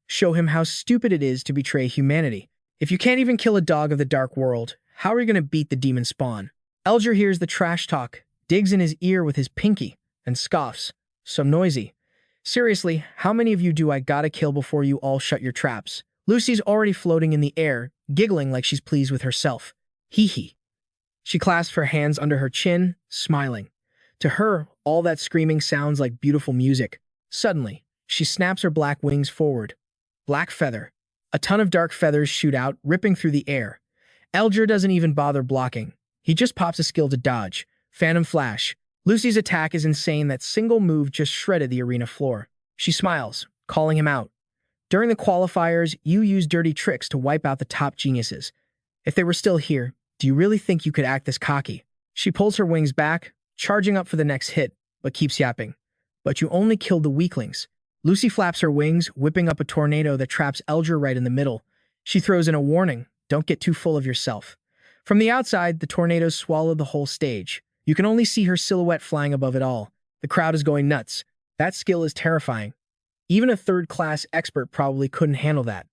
show him how stupid it is to betray humanity. If you can't even kill a dog of the dark world, how are you gonna beat the demon spawn? Elger hears the trash talk, digs in his ear with his pinky, and scoffs. So noisy. Seriously, how many of you do I gotta kill before you all shut your traps? Lucy's already floating in the air, giggling like she's pleased with herself. Hee hee. She clasps her hands under her chin, smiling. To her, all that screaming sounds like beautiful music. Suddenly, she snaps her black wings forward. Black feather. A ton of dark feathers shoot out, ripping through the air. Elger doesn't even bother blocking. He just pops a skill to dodge. Phantom Flash. Lucy's attack is insane. That single move just shredded the arena floor. She smiles, calling him out. During the qualifiers, you used dirty tricks to wipe out the top geniuses. If they were still here, do you really think you could act this cocky? She pulls her wings back, charging up for the next hit, but keeps yapping. But you only killed the weaklings. Lucy flaps her wings, whipping up a tornado that traps Elger right in the middle. She throws in a warning, don't get too full of yourself. From the outside, the tornadoes swallow the whole stage. You can only see her silhouette flying above it all. The crowd is going nuts. That skill is terrifying. Even a third-class expert probably couldn't handle that.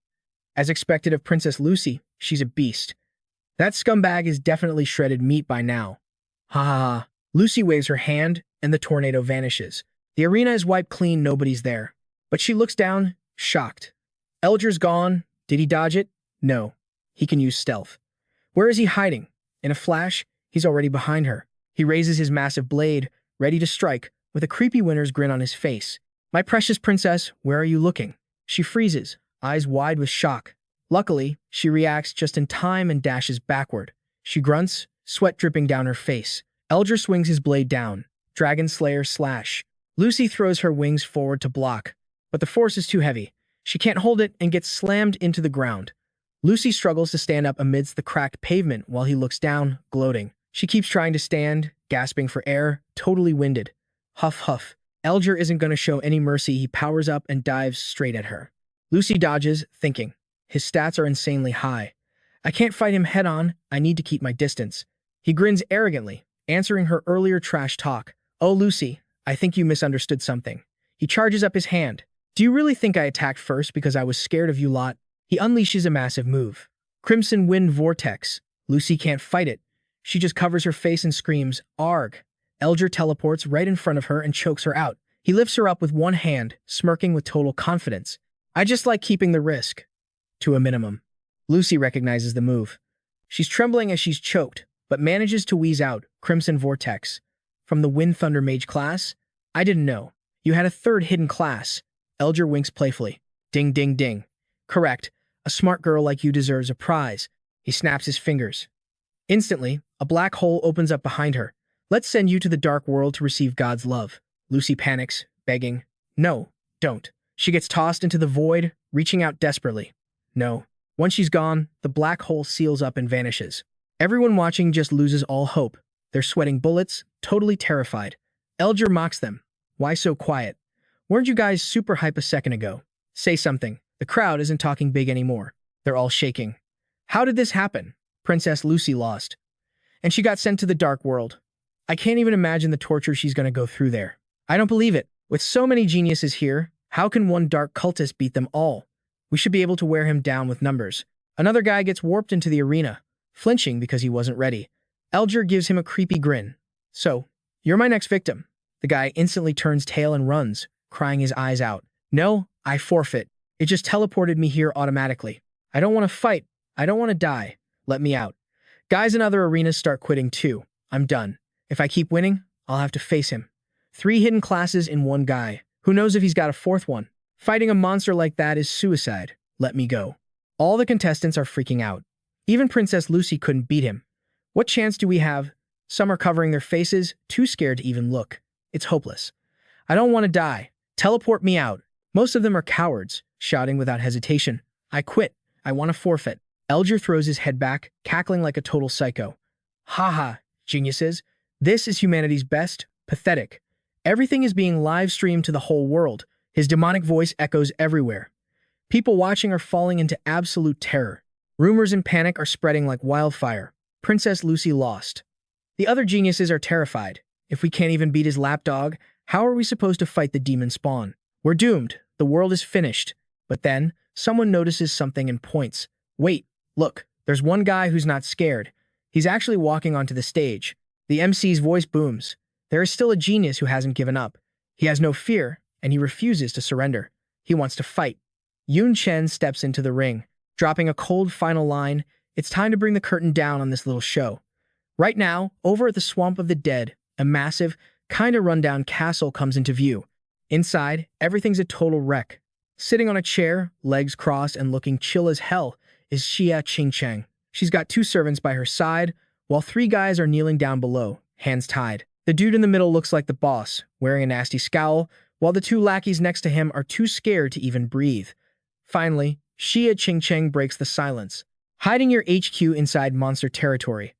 As expected of Princess Lucy, she's a beast. That scumbag is definitely shredded meat by now. Ha ha ha. Lucy waves her hand, and the tornado vanishes. The arena is wiped clean, nobody's there. But she looks down, shocked. Elger's gone. Did he dodge it? No. He can use stealth. Where is he hiding? In a flash, he's already behind her. He raises his massive blade, ready to strike, with a creepy winner's grin on his face. My precious princess, where are you looking? She freezes, eyes wide with shock. Luckily, she reacts just in time and dashes backward. She grunts, sweat dripping down her face. Elger swings his blade down. Dragon Slayer slash. Lucy throws her wings forward to block, but the force is too heavy. She can't hold it and gets slammed into the ground. Lucy struggles to stand up amidst the cracked pavement while he looks down, gloating. She keeps trying to stand, gasping for air, totally winded. Huff huff. Elger isn't going to show any mercy. He powers up and dives straight at her. Lucy dodges, thinking. His stats are insanely high. I can't fight him head-on. I need to keep my distance. He grins arrogantly, answering her earlier trash talk. Oh, Lucy, I think you misunderstood something. He charges up his hand. Do you really think I attacked first because I was scared of you lot? He unleashes a massive move. Crimson Wind Vortex. Lucy can't fight it. She just covers her face and screams, Arg. Elger teleports right in front of her and chokes her out. He lifts her up with one hand, smirking with total confidence. I just like keeping the risk to a minimum. Lucy recognizes the move. She's trembling as she's choked, but manages to wheeze out Crimson Vortex. From the Wind Thunder Mage class? I didn't know. You had a third hidden class. Elger winks playfully. Ding ding ding. Correct. A smart girl like you deserves a prize. He snaps his fingers. Instantly, a black hole opens up behind her. Let's send you to the dark world to receive God's love. Lucy panics, begging. No, don't. She gets tossed into the void, reaching out desperately. No. Once she's gone, the black hole seals up and vanishes. Everyone watching just loses all hope. They're sweating bullets, totally terrified. Elger mocks them. Why so quiet? Weren't you guys super hype a second ago? Say something. The crowd isn't talking big anymore. They're all shaking. How did this happen? Princess Lucy lost. And she got sent to the dark world. I can't even imagine the torture she's going to go through there. I don't believe it. With so many geniuses here, how can one dark cultist beat them all? We should be able to wear him down with numbers. Another guy gets warped into the arena, flinching because he wasn't ready. Elger gives him a creepy grin. So, you're my next victim. The guy instantly turns tail and runs, crying his eyes out. No, I forfeit. It just teleported me here automatically. I don't want to fight. I don't want to die. Let me out. Guys in other arenas start quitting too. I'm done. If I keep winning, I'll have to face him. 3 hidden classes in one guy. Who knows if he's got a 4th one? Fighting a monster like that is suicide. Let me go. All the contestants are freaking out. Even Princess Lucy couldn't beat him. What chance do we have? Some are covering their faces, too scared to even look. It's hopeless. I don't want to die. Teleport me out. Most of them are cowards, shouting without hesitation. I quit. I want to forfeit. Elger throws his head back, cackling like a total psycho. Haha, geniuses. This is humanity's best. Pathetic. Everything is being live-streamed to the whole world. His demonic voice echoes everywhere. People watching are falling into absolute terror. Rumors and panic are spreading like wildfire. Princess Lucy lost. The other geniuses are terrified. If we can't even beat his lapdog, how are we supposed to fight the demon spawn? We're doomed. The world is finished. But then, someone notices something and points. Wait, look, there's one guy who's not scared. He's actually walking onto the stage. The MC's voice booms. There is still a genius who hasn't given up. He has no fear, and he refuses to surrender. He wants to fight. Yun Chen steps into the ring, dropping a cold final line. It's time to bring the curtain down on this little show. Right now, over at the Swamp of the Dead, a massive, kinda rundown castle comes into view. Inside, everything's a total wreck. Sitting on a chair, legs crossed and looking chill as hell, is Xia Qingcheng. She's got 2 servants by her side, while 3 guys are kneeling down below, hands tied. The dude in the middle looks like the boss, wearing a nasty scowl, while the two lackeys next to him are too scared to even breathe. Finally, Xia Qingcheng breaks the silence. Hiding your HQ inside monster territory.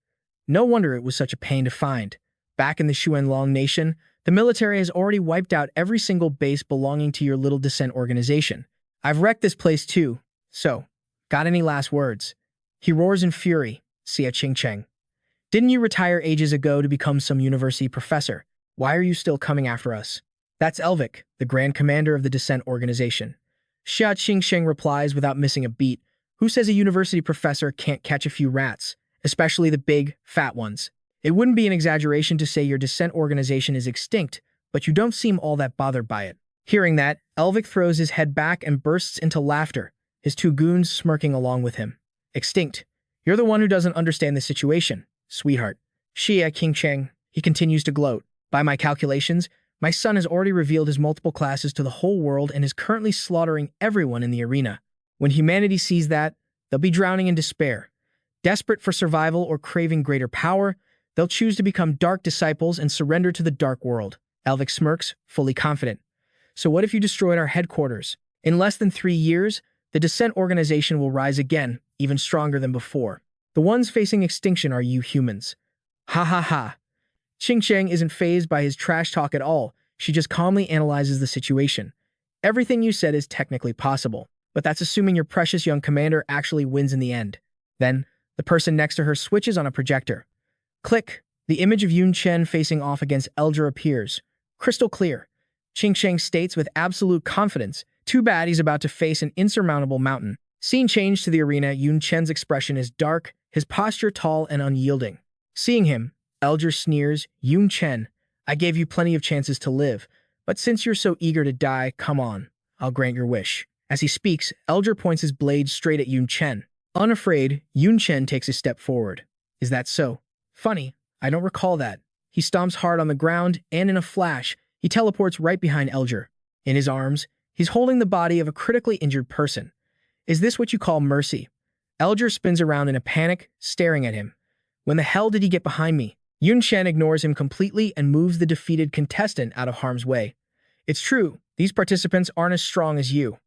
No wonder it was such a pain to find. Back in the Xuanlong Nation, the military has already wiped out every single base belonging to your little dissent organization. I've wrecked this place too. So, got any last words? He roars in fury, Xia Qingcheng. Didn't you retire ages ago to become some university professor? Why are you still coming after us? That's Elvic, the Grand Commander of the Dissent Organization. Xia Qingsheng replies without missing a beat. Who says a university professor can't catch a few rats, especially the big, fat ones? It wouldn't be an exaggeration to say your Dissent Organization is extinct, but you don't seem all that bothered by it. Hearing that, Elvic throws his head back and bursts into laughter, his two goons smirking along with him. Extinct. You're the one who doesn't understand the situation, sweetheart. Xia Qingcheng, he continues to gloat. By my calculations, my son has already revealed his multiple classes to the whole world and is currently slaughtering everyone in the arena. When humanity sees that, they'll be drowning in despair. Desperate for survival or craving greater power, they'll choose to become dark disciples and surrender to the dark world. Elvic smirks, fully confident. So what if you destroyed our headquarters? In less than 3 years, the Dissent Organization will rise again, even stronger than before. The ones facing extinction are you humans. Ha ha ha. Qingcheng isn't fazed by his trash talk at all. She just calmly analyzes the situation. Everything you said is technically possible, but that's assuming your precious young commander actually wins in the end. Then, the person next to her switches on a projector. Click. The image of Yun Chen facing off against Elger appears. Crystal clear. Qingcheng states with absolute confidence, too bad he's about to face an insurmountable mountain. Scene change to the arena. Yun Chen's expression is dark, his posture tall and unyielding. Seeing him, Elger sneers, Yun Chen, I gave you plenty of chances to live, but since you're so eager to die, come on, I'll grant your wish. As he speaks, Elger points his blade straight at Yun Chen. Unafraid, Yun Chen takes a step forward. Is that so? Funny, I don't recall that. He stomps hard on the ground, and in a flash, he teleports right behind Elger. In his arms, he's holding the body of a critically injured person. Is this what you call mercy? Elger spins around in a panic, staring at him. When the hell did he get behind me? Yun Chen ignores him completely and moves the defeated contestant out of harm's way. It's true, these participants aren't as strong as you.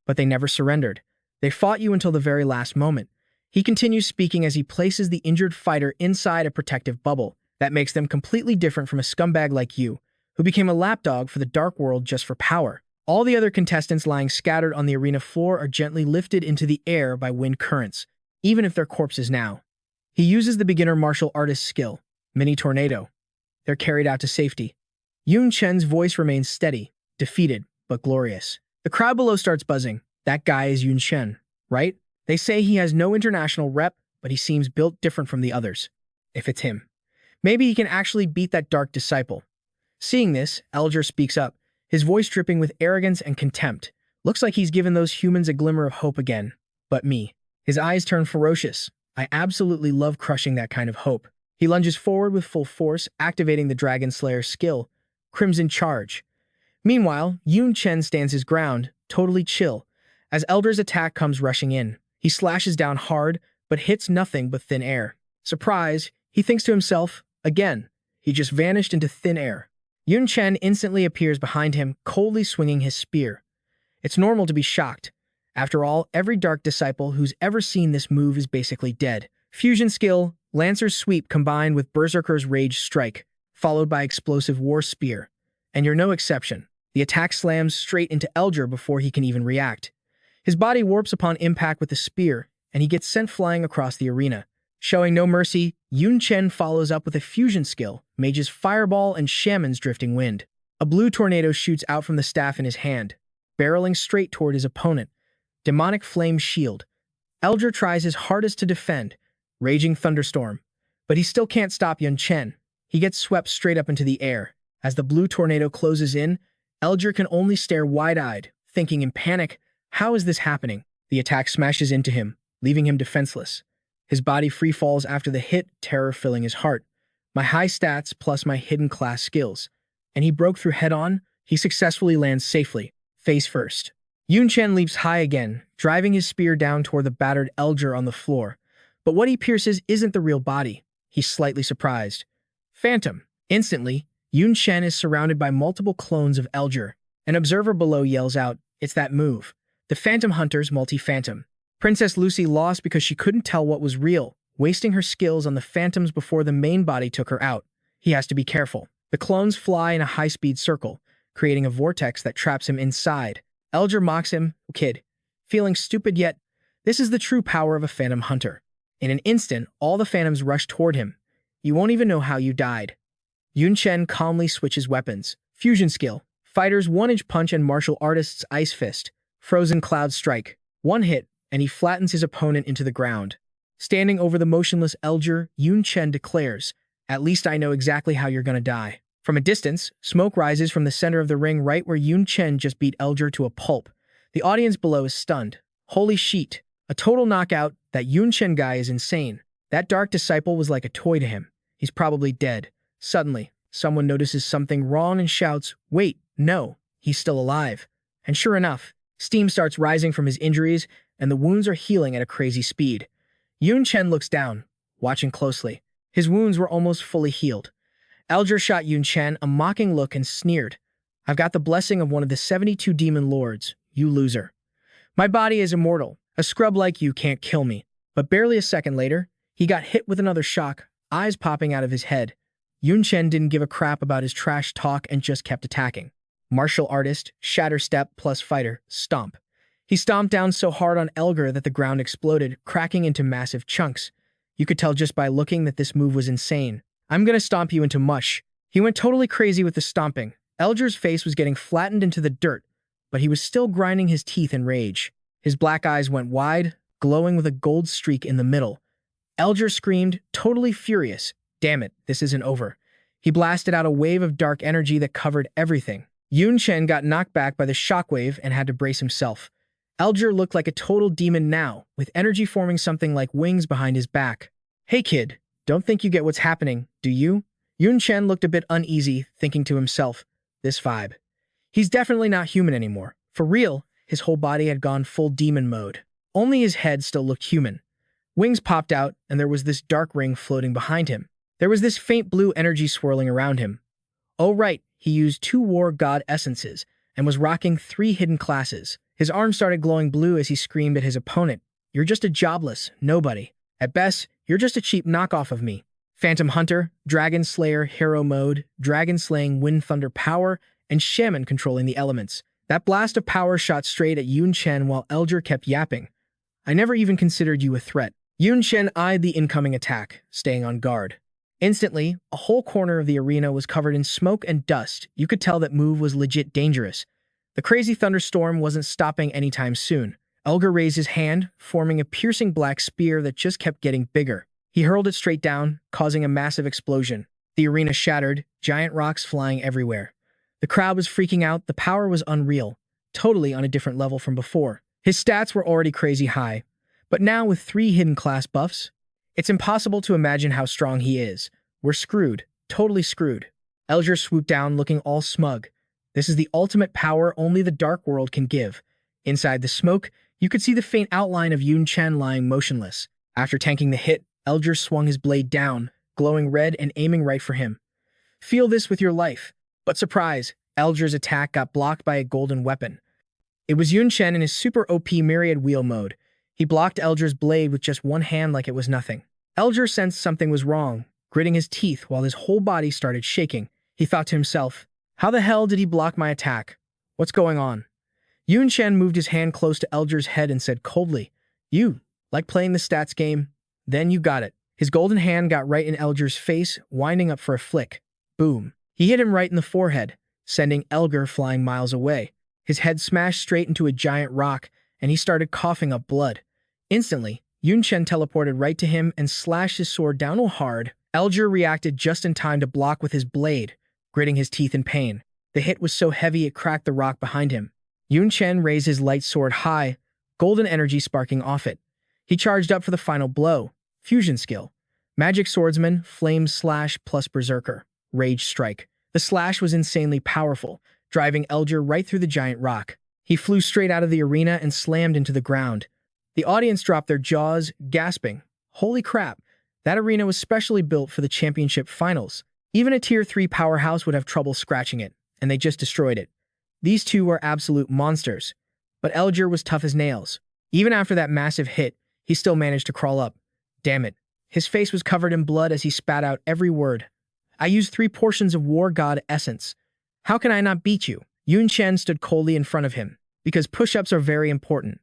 But they never surrendered. They fought you until the very last moment. He continues speaking as he places the injured fighter inside a protective bubble that makes them completely different from a scumbag like you, who became a lapdog for the dark world just for power. All the other contestants lying scattered on the arena floor are gently lifted into the air by wind currents, even if they're corpses now. He uses the beginner martial artist skill, Mini Tornado. They're carried out to safety. Yun Chen's voice remains steady, defeated, but glorious. The crowd below starts buzzing. That guy is Yun Chen, right? They say he has no international rep, but he seems built different from the others. If it's him. Maybe he can actually beat that dark disciple. Seeing this, Elger speaks up, his voice dripping with arrogance and contempt. Looks like he's given those humans a glimmer of hope again. But me. His eyes turn ferocious. I absolutely love crushing that kind of hope. He lunges forward with full force, activating the Dragon Slayer skill, Crimson Charge. Meanwhile, Yun Chen stands his ground, totally chill, as Elder's attack comes rushing in. He slashes down hard, but hits nothing but thin air. Surprise, he thinks to himself, again, he just vanished into thin air. Yun Chen instantly appears behind him, coldly swinging his spear. It's normal to be shocked. After all, every dark disciple who's ever seen this move is basically dead. Fusion skill, Lancer's Sweep combined with Berserker's Rage Strike, followed by Explosive War Spear. And you're no exception. The attack slams straight into Elger before he can even react. His body warps upon impact with the spear, and he gets sent flying across the arena. Showing no mercy, Yun Chen follows up with a fusion skill, Mage's Fireball and Shaman's Drifting Wind. A blue tornado shoots out from the staff in his hand, barreling straight toward his opponent. Demonic Flame Shield. Elger tries his hardest to defend, Raging Thunderstorm. But he still can't stop Yun Chen. He gets swept straight up into the air. As the blue tornado closes in, Elger can only stare wide-eyed, thinking in panic, how is this happening? The attack smashes into him, leaving him defenseless. His body free falls after the hit, terror filling his heart. My high stats plus my hidden class skills. And he broke through head-on. He successfully lands safely, face first. Yun Chen leaps high again, driving his spear down toward the battered Elger on the floor. But what he pierces isn't the real body. He's slightly surprised. Phantom. Instantly, Yun Chen is surrounded by multiple clones of Elger. An observer below yells out, "It's that move. The Phantom Hunter's multi-phantom." Princess Lucy lost because she couldn't tell what was real, wasting her skills on the phantoms before the main body took her out. He has to be careful. The clones fly in a high-speed circle, creating a vortex that traps him inside. Elger mocks him, "Kid, feeling stupid yet? This is the true power of a Phantom Hunter." In an instant, all the phantoms rush toward him. You won't even know how you died. Yun Chen calmly switches weapons. Fusion skill. Fighter's 1-inch punch and martial artist's ice fist. Frozen cloud strike. One hit, and he flattens his opponent into the ground. Standing over the motionless Elger, Yun Chen declares, "At least I know exactly how you're gonna die." From a distance, smoke rises from the center of the ring right where Yun Chen just beat Elger to a pulp. The audience below is stunned. Holy shit. A total knockout. That Yun Chen guy is insane. That dark disciple was like a toy to him. He's probably dead. Suddenly, someone notices something wrong and shouts, "Wait, no, he's still alive." And sure enough, steam starts rising from his injuries, and the wounds are healing at a crazy speed. Yun Chen looks down, watching closely. His wounds were almost fully healed. Elger shot Yun Chen a mocking look and sneered, "I've got the blessing of one of the 72 demon lords, you loser. My body is immortal. A scrub like you can't kill me." But barely a second later, he got hit with another shock, eyes popping out of his head. Yun Chen didn't give a crap about his trash talk and just kept attacking. Martial artist, shatter step plus fighter, stomp. He stomped down so hard on Elger that the ground exploded, cracking into massive chunks. You could tell just by looking that this move was insane. "I'm gonna stomp you into mush." He went totally crazy with the stomping. Elger's face was getting flattened into the dirt, but he was still grinding his teeth in rage. His black eyes went wide, glowing with a gold streak in the middle. Elger screamed, totally furious. Damn it, this isn't over. He blasted out a wave of dark energy that covered everything. Yun Chen got knocked back by the shockwave and had to brace himself. Elger looked like a total demon now, with energy forming something like wings behind his back. "Hey kid, don't think you get what's happening, do you?" Yun Chen looked a bit uneasy, thinking to himself, "This vibe. He's definitely not human anymore. For real, his whole body had gone full demon mode. Only his head still looked human. Wings popped out, and there was this dark ring floating behind him. There was this faint blue energy swirling around him. Oh right, he used 2 war god essences, and was rocking 3 hidden classes. His arm started glowing blue as he screamed at his opponent, "You're just a jobless nobody. At best, you're just a cheap knockoff of me." Phantom Hunter, Dragon Slayer Hero Mode, Dragon Slaying Wind Thunder Power, and Shaman controlling the elements. That blast of power shot straight at Yun Chen while Elger kept yapping. "I never even considered you a threat." Yun Chen eyed the incoming attack, staying on guard. Instantly, a whole corner of the arena was covered in smoke and dust. You could tell that move was legit dangerous. The crazy thunderstorm wasn't stopping anytime soon. Elger raised his hand, forming a piercing black spear that just kept getting bigger. He hurled it straight down, causing a massive explosion. The arena shattered, giant rocks flying everywhere. The crowd was freaking out. The power was unreal, totally on a different level from before. His stats were already crazy high, but now with 3 hidden class buffs, it's impossible to imagine how strong he is. We're screwed, totally screwed. Elger swooped down looking all smug. This is the ultimate power only the Dark World can give. Inside the smoke, you could see the faint outline of Yun Chen lying motionless. After tanking the hit, Elger swung his blade down, glowing red and aiming right for him. "Feel this with your life." But surprise, Elger's attack got blocked by a golden weapon. It was Yun Chen in his super OP myriad wheel mode. He blocked Elger's blade with just one hand like it was nothing. Elger sensed something was wrong, gritting his teeth while his whole body started shaking. He thought to himself, "How the hell did he block my attack? What's going on?" Yun Chen moved his hand close to Elger's head and said coldly, "You, like playing the stats game? Then you got it." His golden hand got right in Elger's face, winding up for a flick. Boom. He hit him right in the forehead, sending Elger flying miles away. His head smashed straight into a giant rock, and he started coughing up blood. Instantly, Yun Chen teleported right to him and slashed his sword down hard. Elger reacted just in time to block with his blade, gritting his teeth in pain. The hit was so heavy it cracked the rock behind him. Yun Chen raised his light sword high, golden energy sparking off it. He charged up for the final blow. Fusion skill. Magic Swordsman, Flame Slash plus Berserker. Rage Strike. The slash was insanely powerful, driving Elger right through the giant rock. He flew straight out of the arena and slammed into the ground. The audience dropped their jaws, gasping. Holy crap, that arena was specially built for the championship finals. Even a tier 3 powerhouse would have trouble scratching it, and they just destroyed it. These two were absolute monsters. But Elger was tough as nails. Even after that massive hit, he still managed to crawl up. Damn it. His face was covered in blood as he spat out every word. I used 3 portions of War God Essence. How can I not beat you? Yun Chen stood coldly in front of him, because push-ups are very important.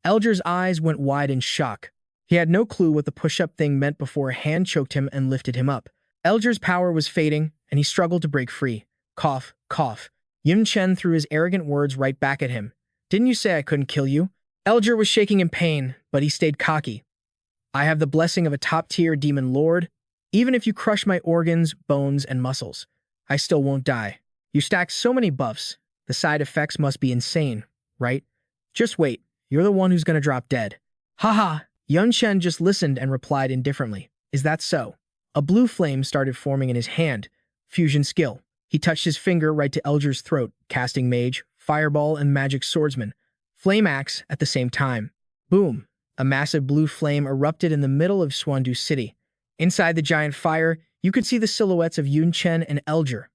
Elger's eyes went wide in shock. He had no clue what the push-up thing meant before a hand choked him and lifted him up. Elger's power was fading, and he struggled to break free. Cough, cough. Yun Chen threw his arrogant words right back at him. Didn't you say I couldn't kill you? Elger was shaking in pain, but he stayed cocky. I have the blessing of a top-tier demon lord. Even if you crush my organs, bones, and muscles, I still won't die. You stack so many buffs. The side effects must be insane, right? Just wait. You're the one who's gonna drop dead. Haha. Yun Chen just listened and replied indifferently. Is that so? A blue flame started forming in his hand. Fusion skill. He touched his finger right to Elger's throat, casting Mage, Fireball, and Magic Swordsman. Flame Axe at the same time. Boom. A massive blue flame erupted in the middle of Swandu City. Inside the giant fire, you could see the silhouettes of Yun Chen and Elger.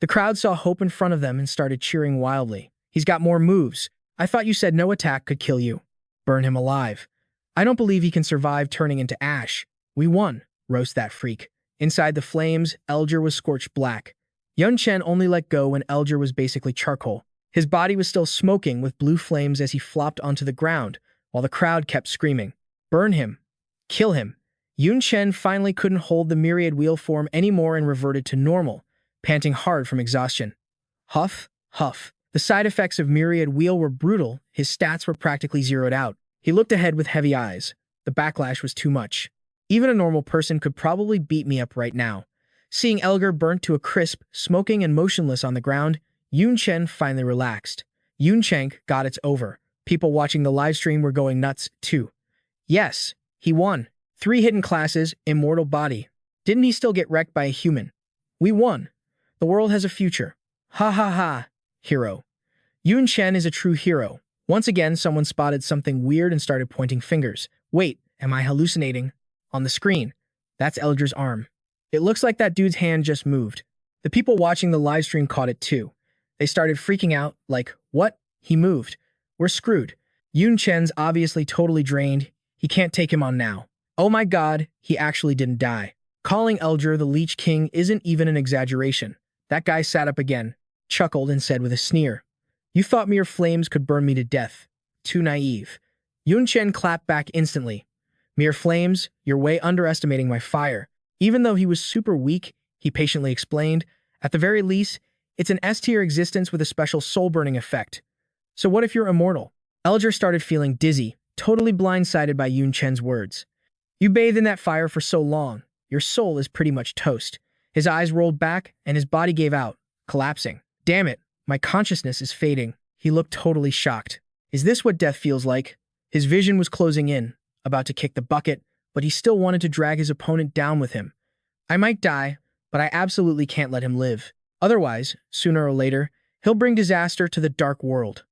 The crowd saw hope in front of them and started cheering wildly. He's got more moves. I thought you said no attack could kill you. Burn him alive. I don't believe he can survive turning into ash. We won. Roast that freak. Inside the flames, Elger was scorched black. Yun Chen only let go when Elger was basically charcoal. His body was still smoking with blue flames as he flopped onto the ground, while the crowd kept screaming. Burn him. Kill him. Yun Chen finally couldn't hold the myriad wheel form anymore and reverted to normal, panting hard from exhaustion. Huff, huff. The side effects of myriad wheel were brutal. His stats were practically zeroed out. He looked ahead with heavy eyes. The backlash was too much. Even a normal person could probably beat me up right now. Seeing Elger burnt to a crisp, smoking and motionless on the ground, Yun Chen finally relaxed. Yun Chen got it's over. People watching the livestream were going nuts, too. Yes, he won. 3 hidden classes, immortal body. Didn't he still get wrecked by a human? We won. The world has a future. Ha ha ha. Hero. Yun Chen is a true hero. Once again, someone spotted something weird and started pointing fingers. Wait, am I hallucinating? On the screen. That's Elger's arm. It looks like that dude's hand just moved. The people watching the livestream caught it too. They started freaking out, like, what? He moved. We're screwed. Yun Chen's obviously totally drained. He can't take him on now. Oh my god, he actually didn't die. Calling Elger the Leech King isn't even an exaggeration. That guy sat up again, chuckled and said with a sneer, You thought mere flames could burn me to death. Too naive. Yun Chen clapped back instantly. Mere flames? You're way underestimating my fire. Even though he was super weak, he patiently explained, at the very least, it's an S-tier existence with a special soul-burning effect. So what if you're immortal? Elger started feeling dizzy, totally blindsided by Yun Chen's words. You bathed in that fire for so long, your soul is pretty much toast. His eyes rolled back, and his body gave out, collapsing. Damn it, my consciousness is fading. He looked totally shocked. Is this what death feels like? His vision was closing in, about to kick the bucket, but he still wanted to drag his opponent down with him. I might die, but I absolutely can't let him live. Otherwise, sooner or later, he'll bring disaster to the dark world.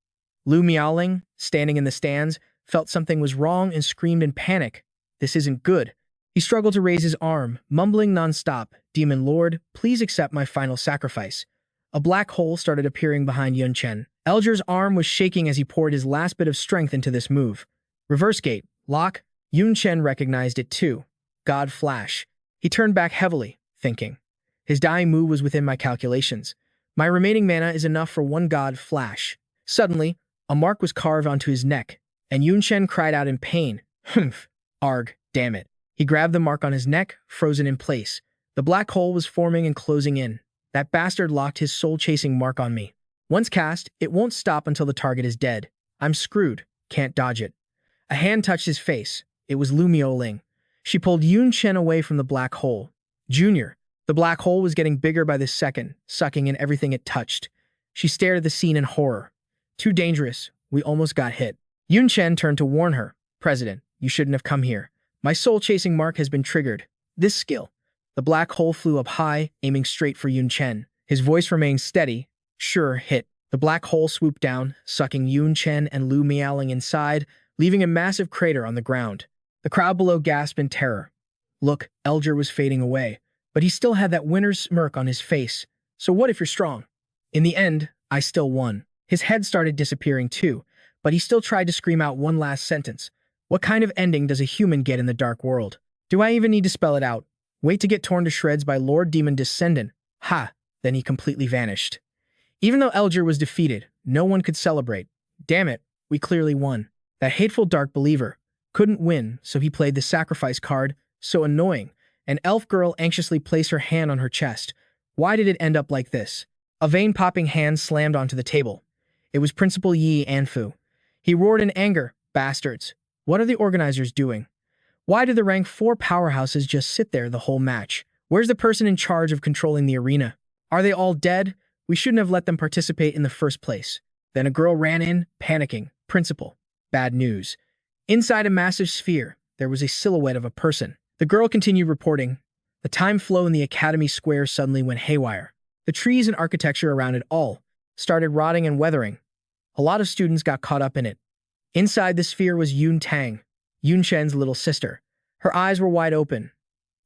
Lu Miaoling, standing in the stands, felt something was wrong and screamed in panic. This isn't good. He struggled to raise his arm, mumbling nonstop, Demon Lord, please accept my final sacrifice. A black hole started appearing behind Yun Chen. Elger's arm was shaking as he poured his last bit of strength into this move. Reverse gate, lock. Yun Chen recognized it too. God Flash. He turned back heavily, thinking. His dying move was within my calculations. My remaining mana is enough for 1 God Flash. Suddenly, a mark was carved onto his neck, and Yun Chen cried out in pain. Humph. Arg, damn it. He grabbed the mark on his neck, frozen in place. The black hole was forming and closing in. That bastard locked his soul-chasing mark on me. Once cast, it won't stop until the target is dead. I'm screwed. Can't dodge it. A hand touched his face. It was Lu Miaoling. She pulled Yun Chen away from the black hole. Junior. The black hole was getting bigger by the second, sucking in everything it touched. She stared at the scene in horror. Too dangerous. We almost got hit. Yun Chen turned to warn her. President, you shouldn't have come here. My soul-chasing mark has been triggered. This skill. The black hole flew up high, aiming straight for Yun Chen. His voice remained steady. Sure, hit. The black hole swooped down, sucking Yun Chen and Lu Miaoling inside, leaving a massive crater on the ground. The crowd below gasped in terror. Look, Elger was fading away, but he still had that winner's smirk on his face. So what if you're strong? In the end, I still won. His head started disappearing too, but he still tried to scream out one last sentence. What kind of ending does a human get in the dark world? Do I even need to spell it out? Wait to get torn to shreds by Lord Demon Descendant. Ha! Then he completely vanished. Even though Elger was defeated, no one could celebrate. Damn it, we clearly won. That hateful dark believer couldn't win, so he played the sacrifice card. So annoying. An elf girl anxiously placed her hand on her chest. Why did it end up like this? A vein-popping hand slammed onto the table. It was Principal Yi Anfu. He roared in anger. Bastards. What are the organizers doing? Why did the rank 4 powerhouses just sit there the whole match? Where's the person in charge of controlling the arena? Are they all dead? We shouldn't have let them participate in the first place. Then a girl ran in, panicking. Principal. Bad news. Inside a massive sphere, there was a silhouette of a person. The girl continued reporting. The time flow in the academy square suddenly went haywire. The trees and architecture around it all started rotting and weathering. A lot of students got caught up in it. Inside the sphere was Yun Tang, Yun Chen's little sister. Her eyes were wide open,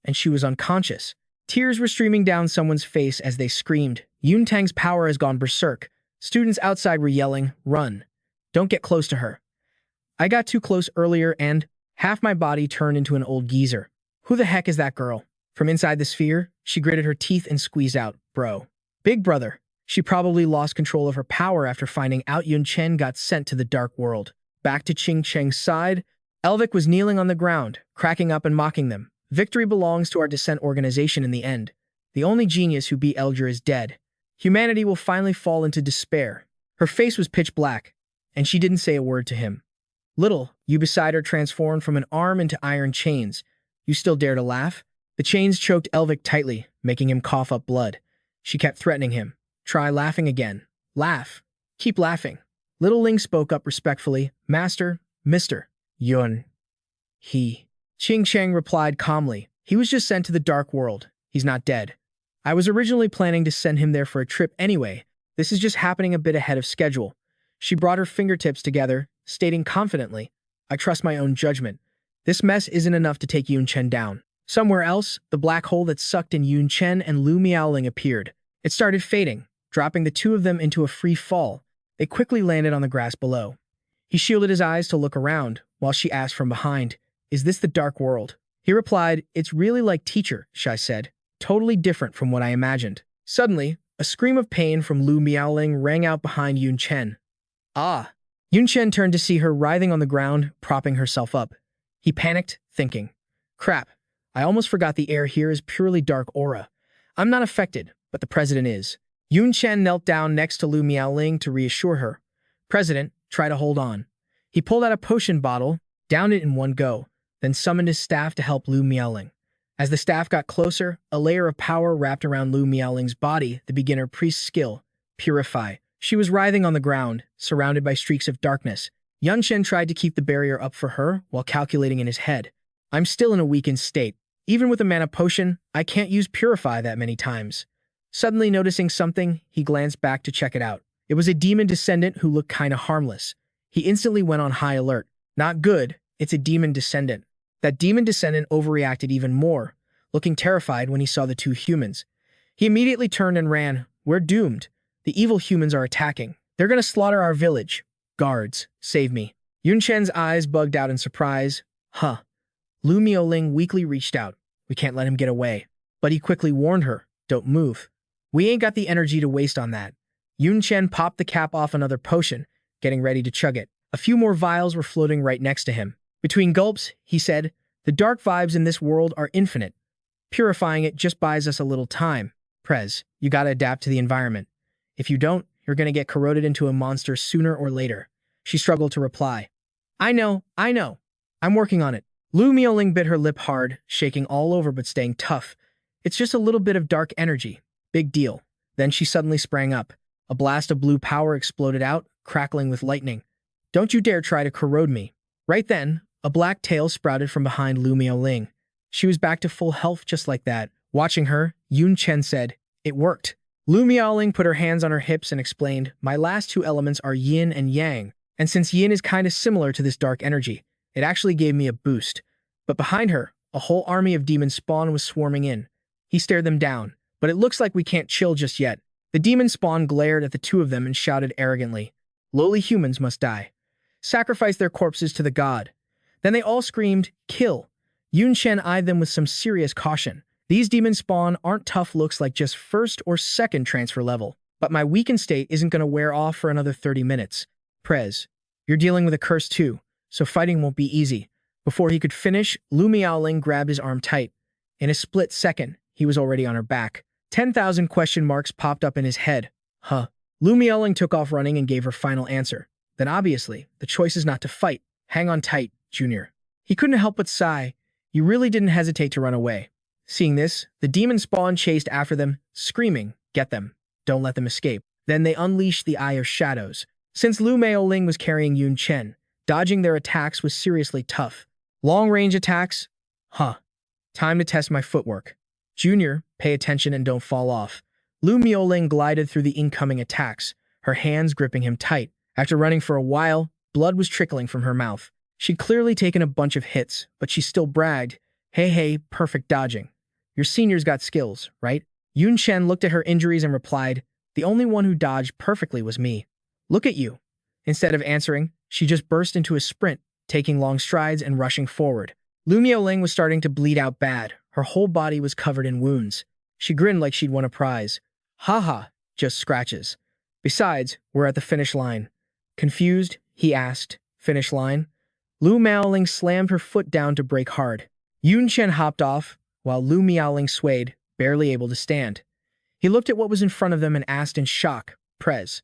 and she was unconscious. Tears were streaming down someone's face as they screamed. Yun Tang's power has gone berserk. Students outside were yelling, "Run. Don't get close to her." I got too close earlier and half my body turned into an old geezer. Who the heck is that girl? From inside the sphere, she gritted her teeth and squeezed out, "Bro. Big brother." She probably lost control of her power after finding out Yun Chen got sent to the dark world. Back to Ching Cheng's side, Elvic was kneeling on the ground, cracking up and mocking them. Victory belongs to our descent organization in the end. The only genius who beat Elger is dead. Humanity will finally fall into despair. Her face was pitch black, and she didn't say a word to him. Little, you beside her transformed from an arm into iron chains. You still dare to laugh? The chains choked Elvic tightly, making him cough up blood. She kept threatening him. Try laughing again. Laugh. Keep laughing. Little Ling spoke up respectfully. Master, Mr. Yun. He. Ching Cheng replied calmly. He was just sent to the dark world. He's not dead. I was originally planning to send him there for a trip anyway. This is just happening a bit ahead of schedule. She brought her fingertips together, stating confidently, I trust my own judgment. This mess isn't enough to take Yun Chen down. Somewhere else, the black hole that sucked in Yun Chen and Lu Miaoling appeared. It started fading, dropping the two of them into a free fall. They quickly landed on the grass below. He shielded his eyes to look around, while she asked from behind, Is this the dark world? He replied, It's really like Teacher, Shai said. Totally different from what I imagined. Suddenly, a scream of pain from Lu Miaoling rang out behind Yun Chen. Ah! Yun Chen turned to see her writhing on the ground, propping herself up. He panicked, thinking, Crap, I almost forgot the air here is purely dark aura. I'm not affected, but the president is. Yun Chen knelt down next to Lu Miaoling to reassure her. President, try to hold on. He pulled out a potion bottle, downed it in one go, then summoned his staff to help Lu Miaoling. As the staff got closer, a layer of power wrapped around Lu Miaoling's body, the beginner priest's skill, Purify. She was writhing on the ground, surrounded by streaks of darkness. Yun Chen tried to keep the barrier up for her while calculating in his head. I'm still in a weakened state. Even with a mana potion, I can't use Purify that many times. Suddenly noticing something, he glanced back to check it out. It was a demon descendant who looked kinda harmless. He instantly went on high alert. Not good, it's a demon descendant. That demon descendant overreacted even more, looking terrified when he saw the two humans. He immediately turned and ran. We're doomed. The evil humans are attacking. They're gonna slaughter our village. Guards, save me. Yun Chen's eyes bugged out in surprise. Huh. Lu Miaoling weakly reached out. We can't let him get away. But he quickly warned her, don't move. We ain't got the energy to waste on that. Yun Chen popped the cap off another potion, getting ready to chug it. A few more vials were floating right next to him. Between gulps, he said, the dark vibes in this world are infinite. Purifying it just buys us a little time. Prez, you gotta adapt to the environment. If you don't, you're gonna get corroded into a monster sooner or later. She struggled to reply. I know. I'm working on it. Lu Miaoling bit her lip hard, shaking all over but staying tough. It's just a little bit of dark energy. Big deal. Then she suddenly sprang up. A blast of blue power exploded out, crackling with lightning. Don't you dare try to corrode me. Right then, a black tail sprouted from behind Lu Miaoling. She was back to full health just like that. Watching her, Yun Chen said, It worked. Lu Miaoling put her hands on her hips and explained, My last two elements are yin and yang, and since yin is kinda similar to this dark energy, it actually gave me a boost. But behind her, a whole army of demon spawn was swarming in. He stared them down. But it looks like we can't chill just yet. The demon spawn glared at the two of them and shouted arrogantly, "Lowly humans must die. Sacrifice their corpses to the god." Then they all screamed, "Kill." Yun Chen eyed them with some serious caution. These demon spawn aren't tough looks like just first or second transfer level, but my weakened state isn't going to wear off for another 30 minutes. Prez, you're dealing with a curse too, so fighting won't be easy. Before he could finish, Lu Miaoling grabbed his arm tight. In a split second, he was already on her back. 10,000 question marks popped up in his head. Huh. Lu Miaoling took off running and gave her final answer. Then obviously, the choice is not to fight. Hang on tight, Junior. He couldn't help but sigh. You really didn't hesitate to run away. Seeing this, the demon spawn chased after them, screaming, "Get them. Don't let them escape." Then they unleashed the Eye of Shadows. Since Lu Miaoling was carrying Yun Chen, dodging their attacks was seriously tough. Long-range attacks? Huh. Time to test my footwork. Junior, pay attention and don't fall off. Lu Miaoling glided through the incoming attacks, her hands gripping him tight. After running for a while, blood was trickling from her mouth. She'd clearly taken a bunch of hits, but she still bragged, Hey, perfect dodging. Your senior's got skills, right?" Yun Chen looked at her injuries and replied, "The only one who dodged perfectly was me. Look at you." Instead of answering, she just burst into a sprint, taking long strides and rushing forward. Lu Miaoling was starting to bleed out bad. Her whole body was covered in wounds. She grinned like she'd won a prize. "Haha, just scratches. Besides, we're at the finish line." Confused, he asked, "Finish line?" Lu Miaoling slammed her foot down to brake hard. Yun Chen hopped off, while Lu Miaoling swayed, barely able to stand. He looked at what was in front of them and asked in shock, "Prez,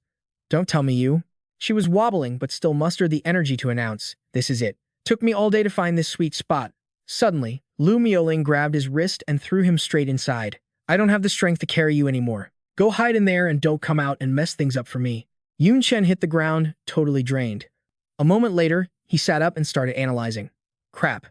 don't tell me you." She was wobbling but still mustered the energy to announce, "This is it. Took me all day to find this sweet spot." Suddenly, Lu Miaoling grabbed his wrist and threw him straight inside. "I don't have the strength to carry you anymore. Go hide in there and don't come out and mess things up for me." Yun Chen hit the ground, totally drained. A moment later, he sat up and started analyzing. Crap.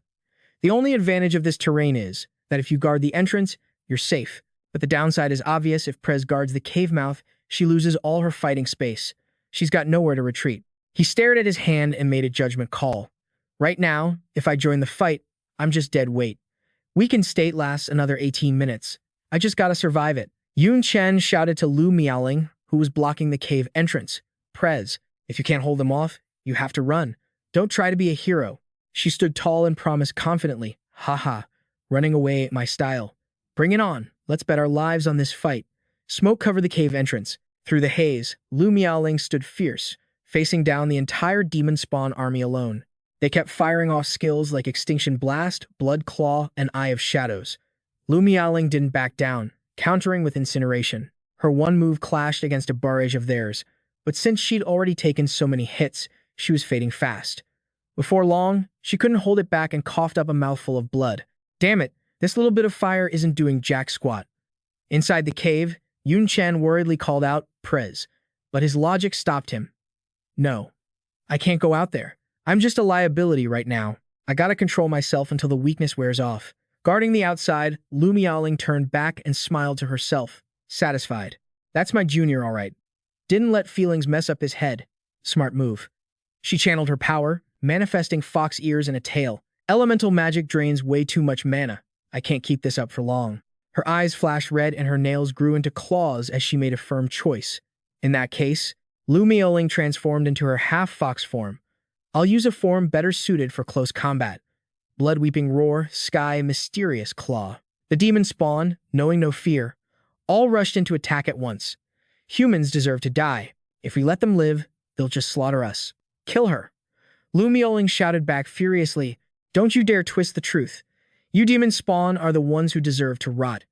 The only advantage of this terrain is that if you guard the entrance, you're safe. But the downside is obvious. If Prez guards the cave mouth, she loses all her fighting space. She's got nowhere to retreat. He stared at his hand and made a judgment call. Right now, if I join the fight, I'm just dead weight. Weakened state lasts another 18 minutes. I just gotta survive it. Yun Chen shouted to Lu Miaoling, who was blocking the cave entrance. "Prez, if you can't hold them off, you have to run. Don't try to be a hero." She stood tall and promised confidently, "Haha, running away my style. Bring it on. Let's bet our lives on this fight." Smoke covered the cave entrance. Through the haze, Lu Miaoling stood fierce, facing down the entire demon spawn army alone. They kept firing off skills like Extinction Blast, Blood Claw, and Eye of Shadows. Lu Miaoling didn't back down, countering with Incineration. Her one move clashed against a barrage of theirs, but since she'd already taken so many hits, she was fading fast. Before long, she couldn't hold it back and coughed up a mouthful of blood. Damn it, this little bit of fire isn't doing jack squat. Inside the cave, Yun Chen worriedly called out, "Prez," but his logic stopped him. "No, I can't go out there. I'm just a liability right now. I gotta control myself until the weakness wears off." Guarding the outside, Lu Miaoling turned back and smiled to herself, satisfied. "That's my junior, all right." Didn't let feelings mess up his head. Smart move. She channeled her power, manifesting fox ears and a tail. Elemental magic drains way too much mana. I can't keep this up for long. Her eyes flashed red and her nails grew into claws as she made a firm choice. In that case, Lu Miaoling transformed into her half-fox form. I'll use a form better suited for close combat. Blood-weeping roar, sky, mysterious claw. The demon spawn, knowing no fear, all rushed into attack at once. Humans deserve to die. If we let them live, they'll just slaughter us. Kill her. Lu Miaoling shouted back furiously, "Don't you dare twist the truth. You demon spawn are the ones who deserve to rot."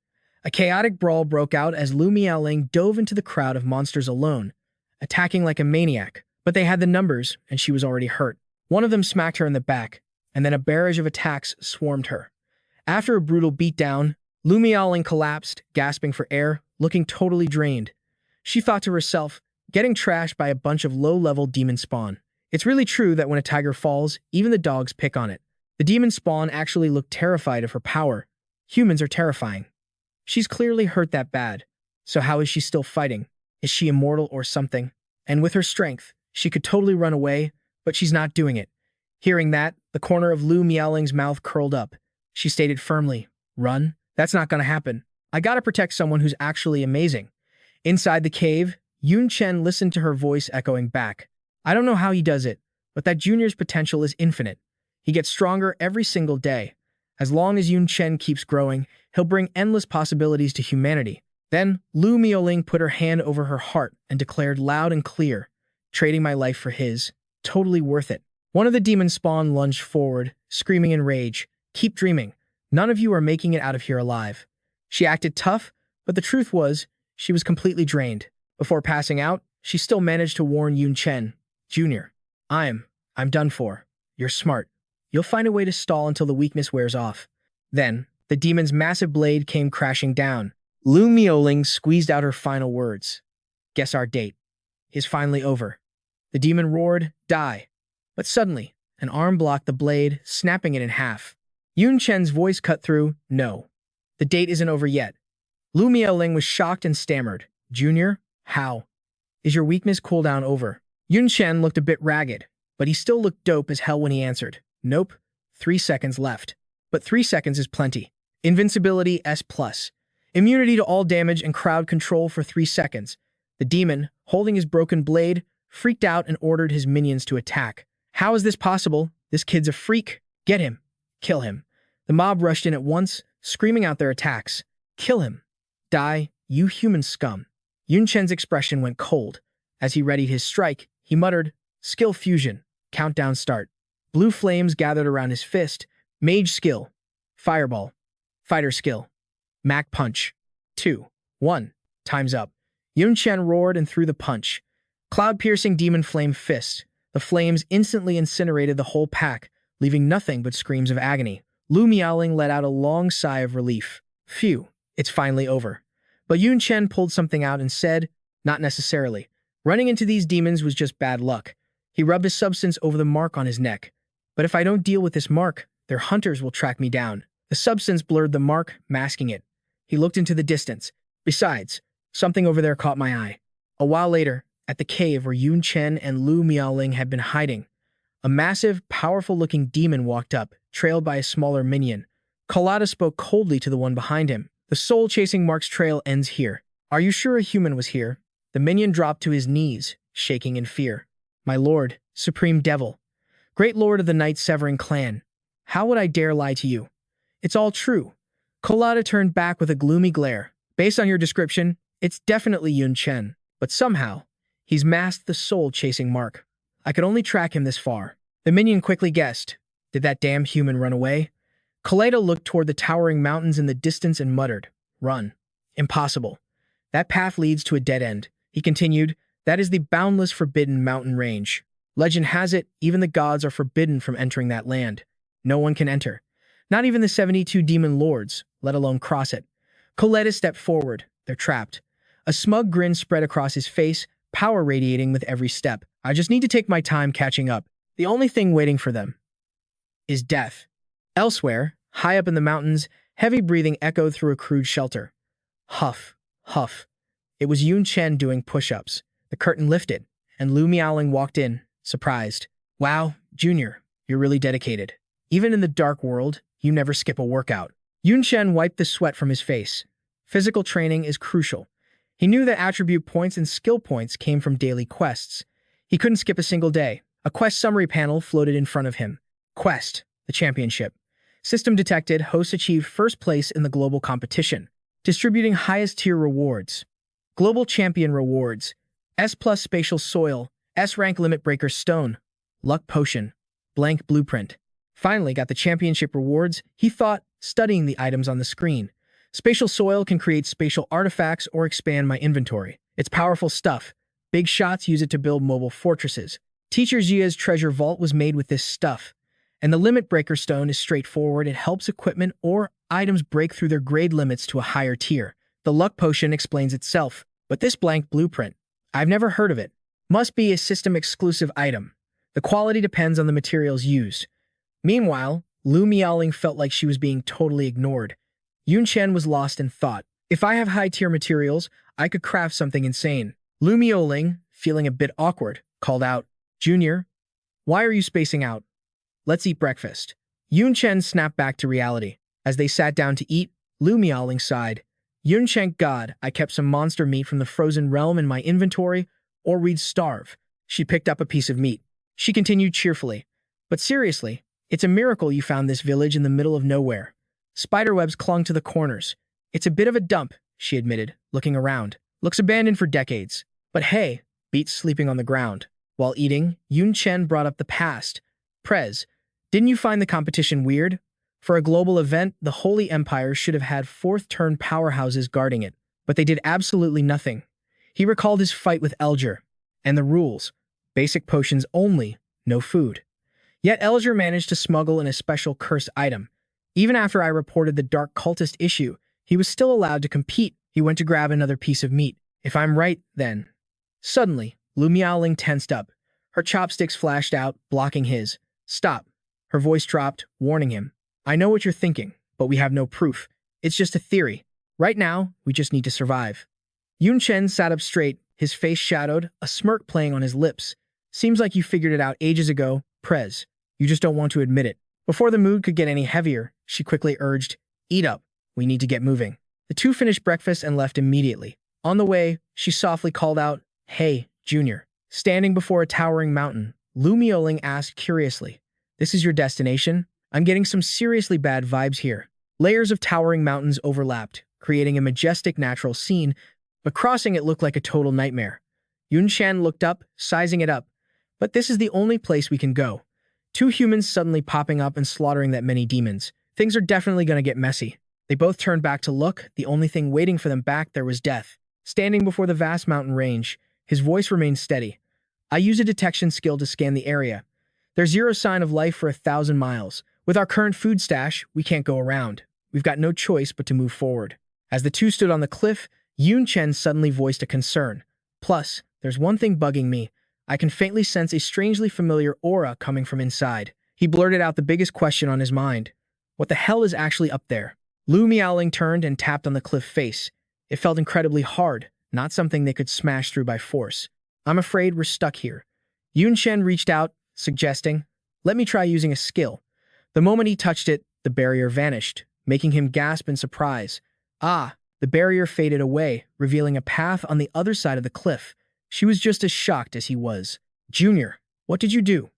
A chaotic brawl broke out as Lu Miaoling dove into the crowd of monsters alone, attacking like a maniac. But they had the numbers, and she was already hurt. One of them smacked her in the back, and then a barrage of attacks swarmed her. After a brutal beatdown, Lu Miaoling collapsed, gasping for air, looking totally drained. She thought to herself, getting trashed by a bunch of low-level demon spawn. It's really true that when a tiger falls, even the dogs pick on it. The demon spawn actually looked terrified of her power. Humans are terrifying. She's clearly hurt that bad. So how is she still fighting? Is she immortal or something? And with her strength, she could totally run away, but she's not doing it. Hearing that, the corner of Lu Miaoling's mouth curled up. She stated firmly, "Run? That's not gonna happen. I gotta protect someone who's actually amazing." Inside the cave, Yun Chen listened to her voice echoing back. I don't know how he does it, but that junior's potential is infinite. He gets stronger every single day. As long as Yun Chen keeps growing, he'll bring endless possibilities to humanity. Then, Lu Miaoling put her hand over her heart and declared loud and clear, trading my life for his, totally worth it. One of the demon spawn lunged forward, screaming in rage, keep dreaming. None of you are making it out of here alive. She acted tough, but the truth was, she was completely drained. Before passing out, she still managed to warn Yun Chen, Junior, I'm done for. You're smart. You'll find a way to stall until the weakness wears off. Then, the demon's massive blade came crashing down. Lu Miaoling squeezed out her final words. Guess our date is finally over. The demon roared, die. But suddenly, an arm blocked the blade, snapping it in half. Yun Chen's voice cut through, no. The date isn't over yet. Lu Miaoling was shocked and stammered. Junior, how? Is your weakness cooldown over? Yun Chen looked a bit ragged, but he still looked dope as hell when he answered. Nope, 3 seconds left. But 3 seconds is plenty. Invincibility S+. Immunity to all damage and crowd control for 3 seconds. The demon, holding his broken blade, freaked out and ordered his minions to attack. How is this possible? This kid's a freak. Get him. Kill him. The mob rushed in at once, screaming out their attacks. Kill him. Die, you human scum. Yun Chen's expression went cold. As he readied his strike, he muttered, Skill fusion. Countdown start. Blue flames gathered around his fist. Mage skill. Fireball. Fighter skill. Mach punch. 2, 1. Time's up. Yun Chen roared and threw the punch. Cloud-piercing demon flame fist. The flames instantly incinerated the whole pack, leaving nothing but screams of agony. Lu Miaoling let out a long sigh of relief. Phew, it's finally over. But Yun Chen pulled something out and said, not necessarily. Running into these demons was just bad luck. He rubbed a substance over the mark on his neck. But if I don't deal with this mark, their hunters will track me down. The substance blurred the mark, masking it. He looked into the distance. Besides, something over there caught my eye. A while later, at the cave where Yun Chen and Lu Miaoling had been hiding, a massive, powerful-looking demon walked up, trailed by a smaller minion. Colada spoke coldly to the one behind him. The soul-chasing mark's trail ends here. Are you sure a human was here? The minion dropped to his knees, shaking in fear. My lord, supreme devil, great lord of the night-severing clan, how would I dare lie to you? It's all true. Colada turned back with a gloomy glare. Based on your description, it's definitely Yun Chen, but somehow, he's masked the soul-chasing mark. I could only track him this far. The minion quickly guessed. Did that damn human run away? Colada looked toward the towering mountains in the distance and muttered, Run. Impossible. That path leads to a dead end. He continued, that is the boundless forbidden mountain range. Legend has it, even the gods are forbidden from entering that land. No one can enter. Not even the 72 demon lords, let alone cross it. Colada stepped forward. They're trapped. A smug grin spread across his face, power radiating with every step. I just need to take my time catching up. The only thing waiting for them is death. Elsewhere, high up in the mountains, heavy breathing echoed through a crude shelter. Huff, huff. It was Yun Chen doing push-ups. The curtain lifted, and Lu Miaoling walked in, surprised. Wow, Junior, you're really dedicated. Even in the dark world, you never skip a workout. Yun Chen wiped the sweat from his face. Physical training is crucial. He knew that attribute points and skill points came from daily quests. He couldn't skip a single day. A quest summary panel floated in front of him. Quest, the championship. System detected, host achieved first place in the global competition, distributing highest tier rewards. Global champion rewards. S+ spatial soil, S-rank limit breaker stone, luck potion, blank blueprint. Finally got the championship rewards, he thought, studying the items on the screen. Spatial soil can create spatial artifacts or expand my inventory. It's powerful stuff. Big shots use it to build mobile fortresses. Teacher Jia's treasure vault was made with this stuff. And the limit breaker stone is straightforward. It helps equipment or items break through their grade limits to a higher tier. The luck potion explains itself. But this blank blueprint, I've never heard of it. Must be a system-exclusive item. The quality depends on the materials used. Meanwhile, Lu Miaoling felt like she was being totally ignored. Yun Chen was lost in thought. If I have high-tier materials, I could craft something insane. Lu Miaoling, feeling a bit awkward, called out, Junior, why are you spacing out? Let's eat breakfast. Yun Chen snapped back to reality. As they sat down to eat, Lu Miaoling sighed. Yun Chen, God, I kept some monster meat from the frozen realm in my inventory, or we'd starve. She picked up a piece of meat. She continued cheerfully. But seriously, it's a miracle you found this village in the middle of nowhere. Spiderwebs clung to the corners. It's a bit of a dump, she admitted, looking around. Looks abandoned for decades. But hey, Beats sleeping on the ground. While eating, Yun Chen brought up the past. Prez, didn't you find the competition weird? For a global event, the Holy Empire should have had fourth-turn powerhouses guarding it, but they did absolutely nothing. He recalled his fight with Elger, and the rules. Basic potions only, no food. Yet Elger managed to smuggle in a special cursed item. Even after I reported the Dark Cultist issue, he was still allowed to compete. He went to grab another piece of meat. If I'm right, then. Suddenly, Lu Miaoling tensed up. Her chopsticks flashed out, blocking his. Stop. Her voice dropped, warning him. I know what you're thinking, but we have no proof. It's just a theory. Right now, we just need to survive. Yun Chen sat up straight, his face shadowed, a smirk playing on his lips. Seems like you figured it out ages ago, Prez. You just don't want to admit it. Before the mood could get any heavier, she quickly urged, Eat up. We need to get moving. The two finished breakfast and left immediately. On the way, she softly called out, Hey, Junior. Standing before a towering mountain, Lu Miaoling asked curiously, This is your destination? I'm getting some seriously bad vibes here. Layers of towering mountains overlapped, creating a majestic natural scene, but crossing it looked like a total nightmare. Yun Chen looked up, sizing it up. But this is the only place we can go. Two humans suddenly popping up and slaughtering that many demons. Things are definitely going to get messy. They both turned back to look. The only thing waiting for them back there was death. Standing before the vast mountain range, his voice remained steady. I use a detection skill to scan the area. There's zero sign of life for 1,000 miles. With our current food stash, we can't go around. We've got no choice but to move forward. As the two stood on the cliff, Yun Chen suddenly voiced a concern. Plus, there's one thing bugging me. I can faintly sense a strangely familiar aura coming from inside. He blurted out the biggest question on his mind. What the hell is actually up there? Lu Miaoling turned and tapped on the cliff face. It felt incredibly hard, not something they could smash through by force. I'm afraid we're stuck here. Yun Chen reached out, suggesting, Let me try using a skill. The moment he touched it, the barrier vanished, making him gasp in surprise. Ah, the barrier faded away, revealing a path on the other side of the cliff. She was just as shocked as he was. Junior, what did you do?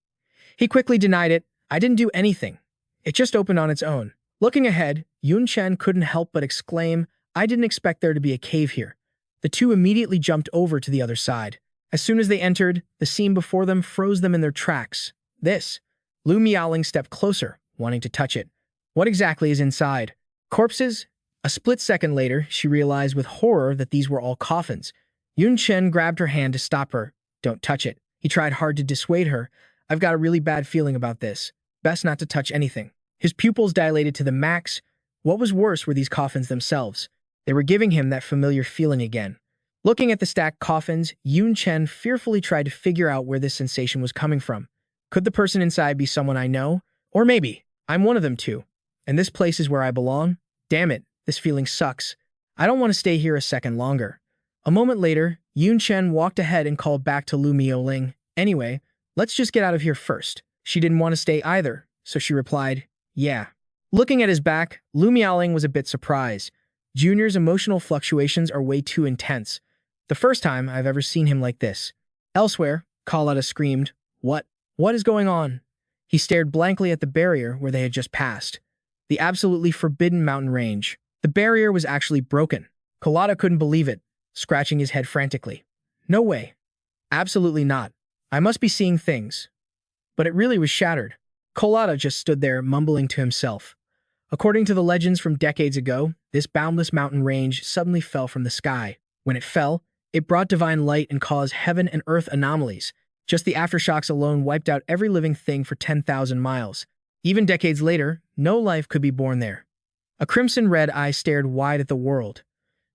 He quickly denied it. I didn't do anything. It just opened on its own. Looking ahead, Yun Chen couldn't help but exclaim, I didn't expect there to be a cave here. The two immediately jumped over to the other side. As soon as they entered, the scene before them froze them in their tracks. Lu Miaoling stepped closer, wanting to touch it. What exactly is inside? Corpses? A split second later, she realized with horror that these were all coffins. Yun Chen grabbed her hand to stop her. Don't touch it. He tried hard to dissuade her. I've got a really bad feeling about this. Best not to touch anything. His pupils dilated to the max. What was worse were these coffins themselves. They were giving him that familiar feeling again. Looking at the stacked coffins, Yun Chen fearfully tried to figure out where this sensation was coming from. Could the person inside be someone I know? Or maybe, I'm one of them too. And this place is where I belong? Damn it, this feeling sucks. I don't want to stay here a second longer. A moment later, Yun Chen walked ahead and called back to Lu Miaoling. Anyway, let's just get out of here first. She didn't want to stay either, so she replied, Yeah. Looking at his back, Lu Miaoling was a bit surprised. Junior's emotional fluctuations are way too intense. The first time I've ever seen him like this. Elsewhere, Carlotta screamed, What? What is going on? He stared blankly at the barrier where they had just passed. The absolutely forbidden mountain range. The barrier was actually broken. Carlotta couldn't believe it, scratching his head frantically. No way. Absolutely not. I must be seeing things. But it really was shattered. Carlotta just stood there, mumbling to himself. According to the legends from decades ago, this boundless mountain range suddenly fell from the sky. When it fell, it brought divine light and caused heaven and earth anomalies. Just the aftershocks alone wiped out every living thing for 10,000 miles. Even decades later, no life could be born there. A crimson-red eye stared wide at the world.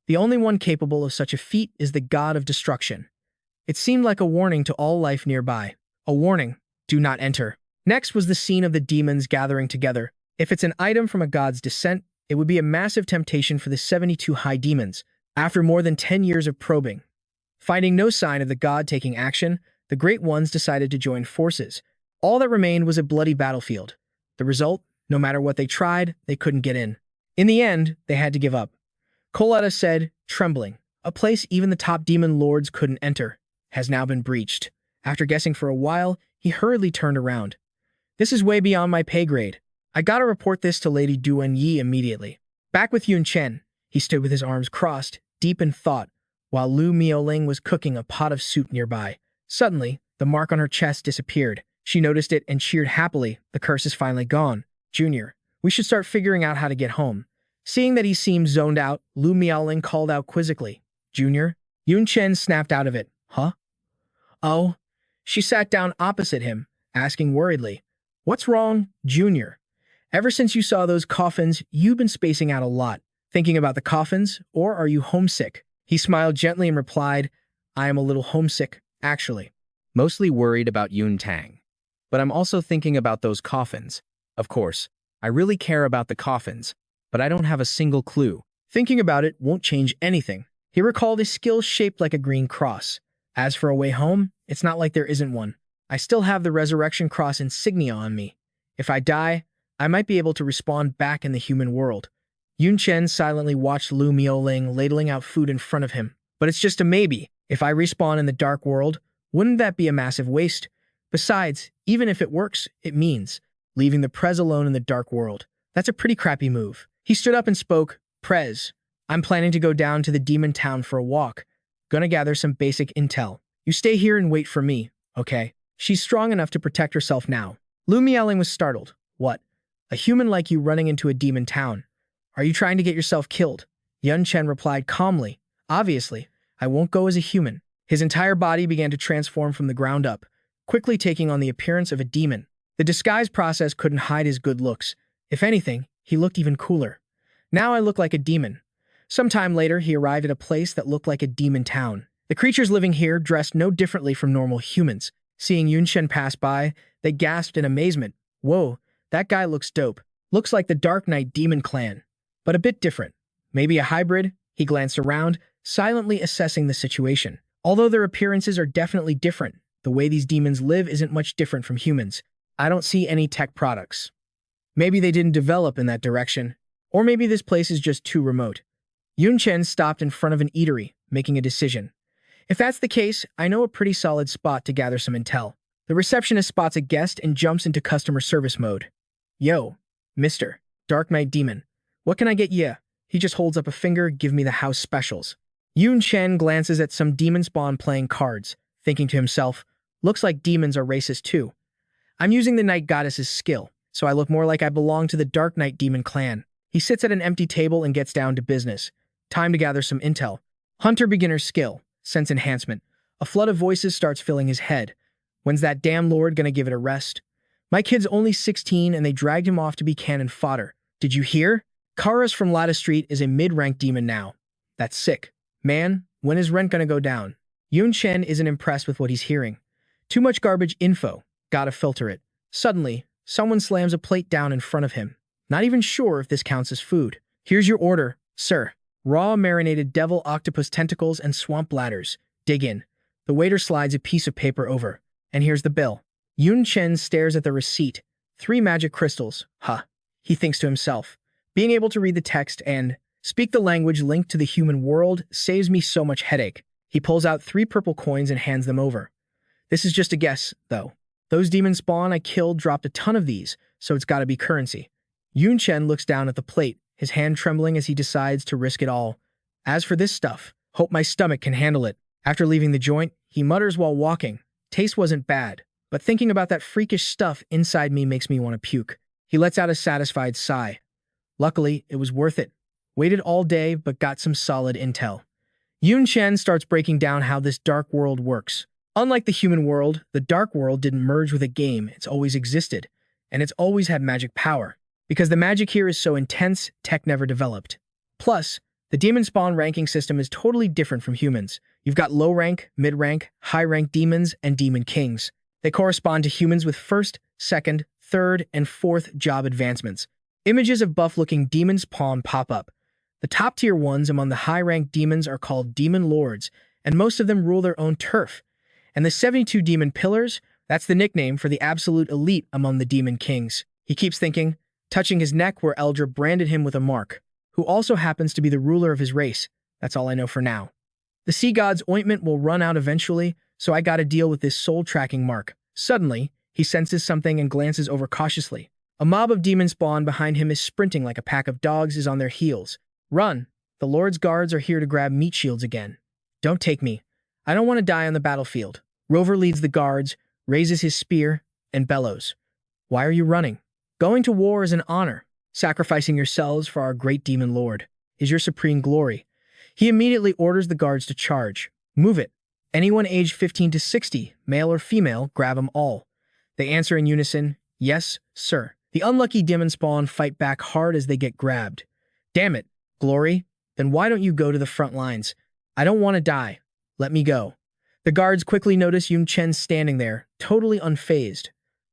The only one capable of such a feat is the god of destruction. It seemed like a warning to all life nearby. A warning, do not enter. Next was the scene of the demons gathering together. If it's an item from a god's descent, it would be a massive temptation for the 72 high demons. After more than 10 years of probing, finding no sign of the god taking action, the Great Ones decided to join forces. All that remained was a bloody battlefield. The result, no matter what they tried, they couldn't get in. In the end, they had to give up. Coletta said, trembling. A place even the top demon lords couldn't enter has now been breached. After guessing for a while, he hurriedly turned around. This is way beyond my pay grade. I gotta report this to Lady Duan Yi immediately. Back with Yun Chen, he stood with his arms crossed, deep in thought, while Lu Miaoling was cooking a pot of soup nearby. Suddenly, the mark on her chest disappeared. She noticed it and cheered happily. The curse is finally gone. Junior, we should start figuring out how to get home. Seeing that he seemed zoned out, Lu Miaoling called out quizzically. Junior? Yun Chen snapped out of it. Huh? Oh. She sat down opposite him, asking worriedly. What's wrong, Junior? Ever since you saw those coffins, you've been spacing out a lot. Thinking about the coffins, or are you homesick? He smiled gently and replied, I am a little homesick, actually. Mostly worried about Yun Tang. But I'm also thinking about those coffins. Of course, I really care about the coffins, but I don't have a single clue. Thinking about it won't change anything. He recalled a skill shaped like a green cross. As for a way home, it's not like there isn't one. I still have the Resurrection Cross insignia on me. If I die, I might be able to respawn back in the human world. Yun Chen silently watched Lu Miaoling ladling out food in front of him. But it's just a maybe. If I respawn in the dark world, wouldn't that be a massive waste? Besides, even if it works, it means leaving the Prez alone in the dark world. That's a pretty crappy move. He stood up and spoke, Prez, I'm planning to go down to the demon town for a walk. Gonna gather some basic intel. You stay here and wait for me, okay? She's strong enough to protect herself now. Lu Miaoling was startled. What? A human like you running into a demon town? Are you trying to get yourself killed? Yun Chen replied calmly. Obviously, I won't go as a human. His entire body began to transform from the ground up, quickly taking on the appearance of a demon. The disguise process couldn't hide his good looks. If anything, he looked even cooler. Now I look like a demon. Sometime later, he arrived at a place that looked like a demon town. The creatures living here dressed no differently from normal humans. Seeing Yun Chen pass by, they gasped in amazement. Whoa, that guy looks dope. Looks like the Dark Knight Demon Clan, but a bit different. Maybe a hybrid? He glanced around, silently assessing the situation. Although their appearances are definitely different, the way these demons live isn't much different from humans. I don't see any tech products. Maybe they didn't develop in that direction. Or maybe this place is just too remote. Yun Chen stopped in front of an eatery, making a decision. If that's the case, I know a pretty solid spot to gather some intel. The receptionist spots a guest and jumps into customer service mode. Yo, Mr. Dark Knight Demon, what can I get ya? He just holds up a finger, give me the house specials. Yun Chen glances at some demon spawn playing cards, thinking to himself, looks like demons are racist too. I'm using the Night Goddess's skill, so I look more like I belong to the Dark Knight Demon Clan. He sits at an empty table and gets down to business. Time to gather some intel. Hunter beginner skill, sense enhancement. A flood of voices starts filling his head. When's that damn lord gonna give it a rest? My kid's only 16 and they dragged him off to be cannon fodder. Did you hear? Karas from Lada Street is a mid-rank demon now. That's sick. Man, when is rent gonna go down? Yun Chen isn't impressed with what he's hearing. Too much garbage info. Gotta filter it. Suddenly, someone slams a plate down in front of him. Not even sure if this counts as food. Here's your order, sir. Raw marinated devil octopus tentacles and swamp bladders. Dig in. The waiter slides a piece of paper over. And here's the bill. Yun Chen stares at the receipt. 3 magic crystals. Huh. He thinks to himself. Being able to read the text and speak the language linked to the human world saves me so much headache. He pulls out 3 purple coins and hands them over. This is just a guess, though. Those demon spawn I killed dropped a ton of these, so it's gotta be currency. Yun Chen looks down at the plate, his hand trembling as he decides to risk it all. As for this stuff, hope my stomach can handle it. After leaving the joint, he mutters while walking. Taste wasn't bad, but thinking about that freakish stuff inside me makes me want to puke. He lets out a satisfied sigh. Luckily, it was worth it. Waited all day, but got some solid intel. Yun Chen starts breaking down how this dark world works. Unlike the human world, the dark world didn't merge with a game, it's always existed. And it's always had magic power. Because the magic here is so intense, tech never developed. Plus, the demon spawn ranking system is totally different from humans. You've got low rank, mid rank, high rank demons, and demon kings. They correspond to humans with first, second, third, and fourth job advancements. Images of buff-looking demon spawn pop up. The top-tier ones among the high-ranked demons are called demon lords, and most of them rule their own turf. And the 72 demon pillars, that's the nickname for the absolute elite among the demon kings. He keeps thinking, touching his neck where Eldra branded him with a mark. who also happens to be the ruler of his race. That's all I know for now. The sea god's ointment will run out eventually, so I gotta deal with this soul-tracking mark. Suddenly, he senses something and glances over cautiously. A mob of demon spawn behind him is sprinting like a pack of dogs is on their heels. Run! The Lord's guards are here to grab meat shields again. Don't take me. I don't want to die on the battlefield. Rover leads the guards, raises his spear, and bellows. Why are you running? Going to war is an honor. Sacrificing yourselves for our great demon lord is your supreme glory. He immediately orders the guards to charge. Move it. Anyone aged 15 to 60, male or female, grab them all. They answer in unison, yes, sir. The unlucky demon spawn fight back hard as they get grabbed. Damn it, Glory. Then why don't you go to the front lines? I don't want to die. Let me go. The guards quickly notice Yun Chen standing there, totally unfazed.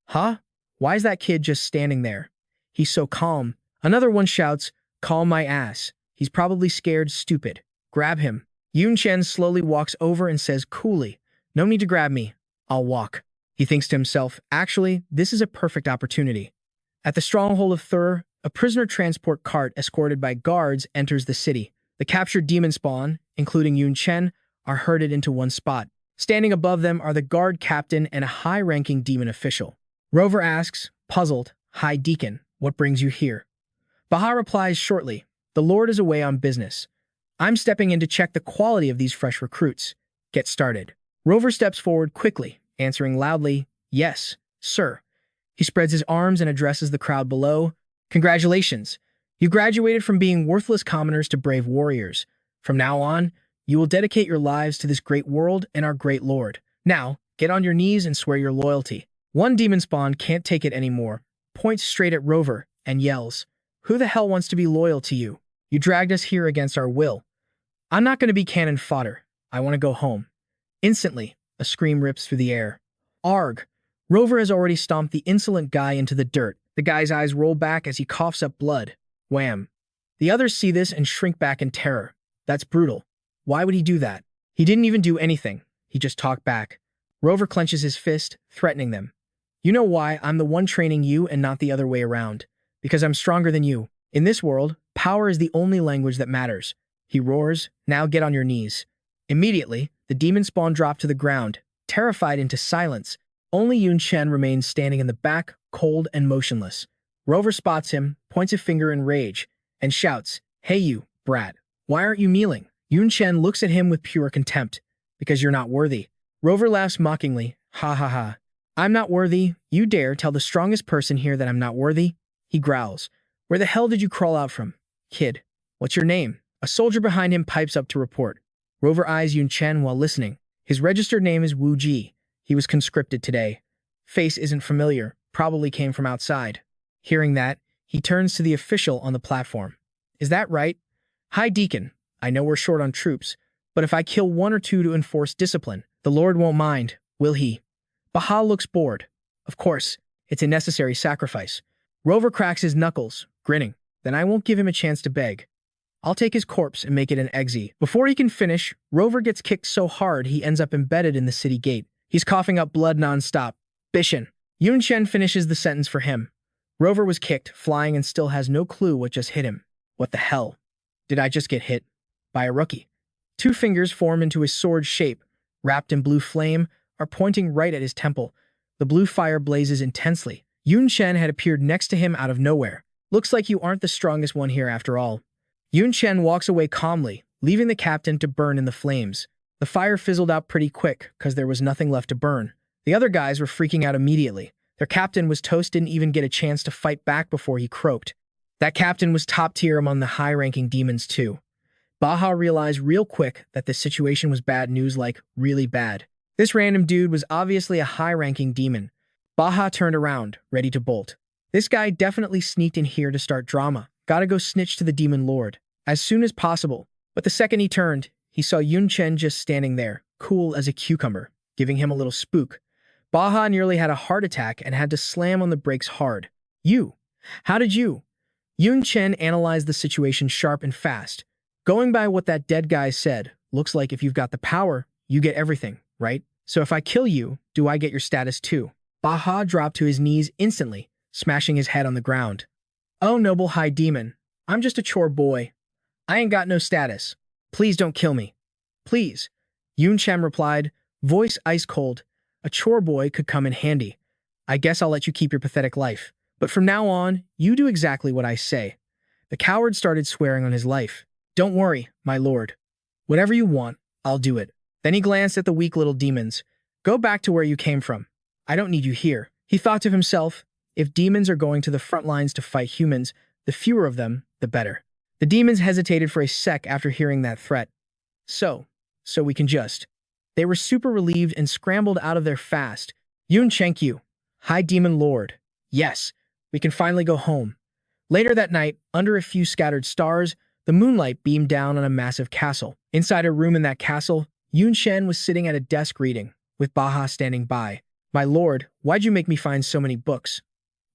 Huh? Why is that kid just standing there? He's so calm. Another one shouts, calm my ass. He's probably scared stupid. Grab him. Yun Chen slowly walks over and says coolly, no need to grab me. I'll walk. He thinks to himself, actually, this is a perfect opportunity. At the stronghold of Thur, a prisoner transport cart escorted by guards enters the city. The captured demon spawn, including Yun Chen, are herded into one spot. Standing above them are the guard captain and a high-ranking demon official. Rover asks, puzzled, High Deacon, what brings you here? Baha replies shortly, the Lord is away on business. I'm stepping in to check the quality of these fresh recruits. Get started. Rover steps forward quickly, answering loudly, yes, sir. He spreads his arms and addresses the crowd below. Congratulations. You graduated from being worthless commoners to brave warriors. From now on, you will dedicate your lives to this great world and our great Lord. Now, get on your knees and swear your loyalty. One demon spawn can't take it anymore, points straight at Rover, and yells, who the hell wants to be loyal to you? You dragged us here against our will. I'm not going to be cannon fodder. I want to go home. Instantly, a scream rips through the air. Arg! Rover has already stomped the insolent guy into the dirt. The guy's eyes roll back as he coughs up blood. Wham! The others see this and shrink back in terror. That's brutal. Why would he do that? He didn't even do anything. He just talked back. Rover clenches his fist, threatening them. You know why I'm the one training you and not the other way around. Because I'm stronger than you. In this world, power is the only language that matters. He roars, now get on your knees. Immediately, the demon spawn dropped to the ground, terrified into silence. Only Yun Chen remains standing in the back, cold and motionless. Rover spots him, points a finger in rage, and shouts, hey you, brat, why aren't you kneeling? Yun Chen looks at him with pure contempt. Because you're not worthy. Rover laughs mockingly, ha ha ha. I'm not worthy. You dare tell the strongest person here that I'm not worthy? He growls. Where the hell did you crawl out from? Kid, what's your name? A soldier behind him pipes up to report. Rover eyes Yun Chen while listening. His registered name is Wu Ji. He was conscripted today. Face isn't familiar, probably came from outside. Hearing that, he turns to the official on the platform. Is that right? High Deacon, I know we're short on troops, but if I kill one or two to enforce discipline, the Lord won't mind, will he? Baha looks bored. Of course, it's a necessary sacrifice. Rover cracks his knuckles, grinning. Then I won't give him a chance to beg. I'll take his corpse and make it an exy. Before he can finish, Rover gets kicked so hard he ends up embedded in the city gate. He's coughing up blood nonstop. Bishan. Yun Chen finishes the sentence for him. Rover was kicked, flying, and still has no clue what just hit him. What the hell? Did I just get hit? By a rookie. Two fingers form into his sword shape, wrapped in blue flame, are pointing right at his temple. The blue fire blazes intensely. Yun Chen had appeared next to him out of nowhere. Looks like you aren't the strongest one here after all. Yun Chen walks away calmly, leaving the captain to burn in the flames. The fire fizzled out pretty quick, because there was nothing left to burn. The other guys were freaking out immediately. Their captain was toast, didn't even get a chance to fight back before he croaked. That captain was top tier among the high-ranking demons too. Baha realized real quick that this situation was bad news, like really bad. This random dude was obviously a high-ranking demon. Baha turned around, ready to bolt. This guy definitely sneaked in here to start drama. Gotta go snitch to the demon lord as soon as possible. But the second he turned, he saw Yun Chen just standing there, cool as a cucumber, giving him a little spook. Baha nearly had a heart attack and had to slam on the brakes hard. You? How did you? Yun Chen analyzed the situation sharp and fast. Going by what that dead guy said, looks like if you've got the power, you get everything, right? So if I kill you, do I get your status too? Baha dropped to his knees instantly, smashing his head on the ground. Oh, noble high demon, I'm just a chore boy. I ain't got no status. Please don't kill me. Please. Yun Chen replied, voice ice cold. A chore boy could come in handy. I guess I'll let you keep your pathetic life. But from now on, you do exactly what I say. The coward started swearing on his life. Don't worry, my lord. Whatever you want, I'll do it. Then he glanced at the weak little demons. Go back to where you came from. I don't need you here. He thought to himself, if demons are going to the front lines to fight humans, the fewer of them, the better. The demons hesitated for a sec after hearing that threat. So we can just. They were super relieved and scrambled out of there fast. Yun Chen, Hi, Demon Lord. Yes, we can finally go home. Later that night, under a few scattered stars, the moonlight beamed down on a massive castle. Inside a room in that castle, Yun Chen was sitting at a desk reading, with Baha standing by. My lord, why'd you make me find so many books?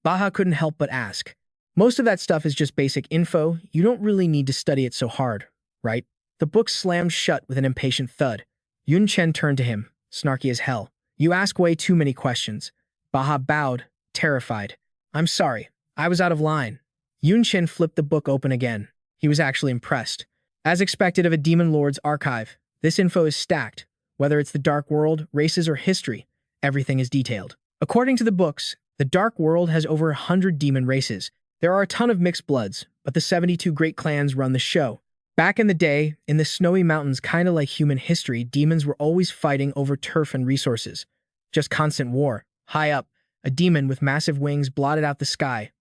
Baha couldn't help but ask. Most of that stuff is just basic info. You don't really need to study it so hard, right? The book slammed shut with an impatient thud. Yun Chen turned to him, snarky as hell. You ask way too many questions. Baha bowed, terrified. I'm sorry, I was out of line. Yun Chen flipped the book open again. He was actually impressed. As expected of a Demon Lord's archive, this info is stacked. Whether it's the Dark World, races, or history, everything is detailed. According to the books, the Dark World has over 100 demon races. There are a ton of mixed bloods, but the 72 great clans run the show. Back in the day, in the snowy mountains, kinda like human history, demons were always fighting over turf and resources. Just constant war. High up, a demon with massive wings blotted out the sky,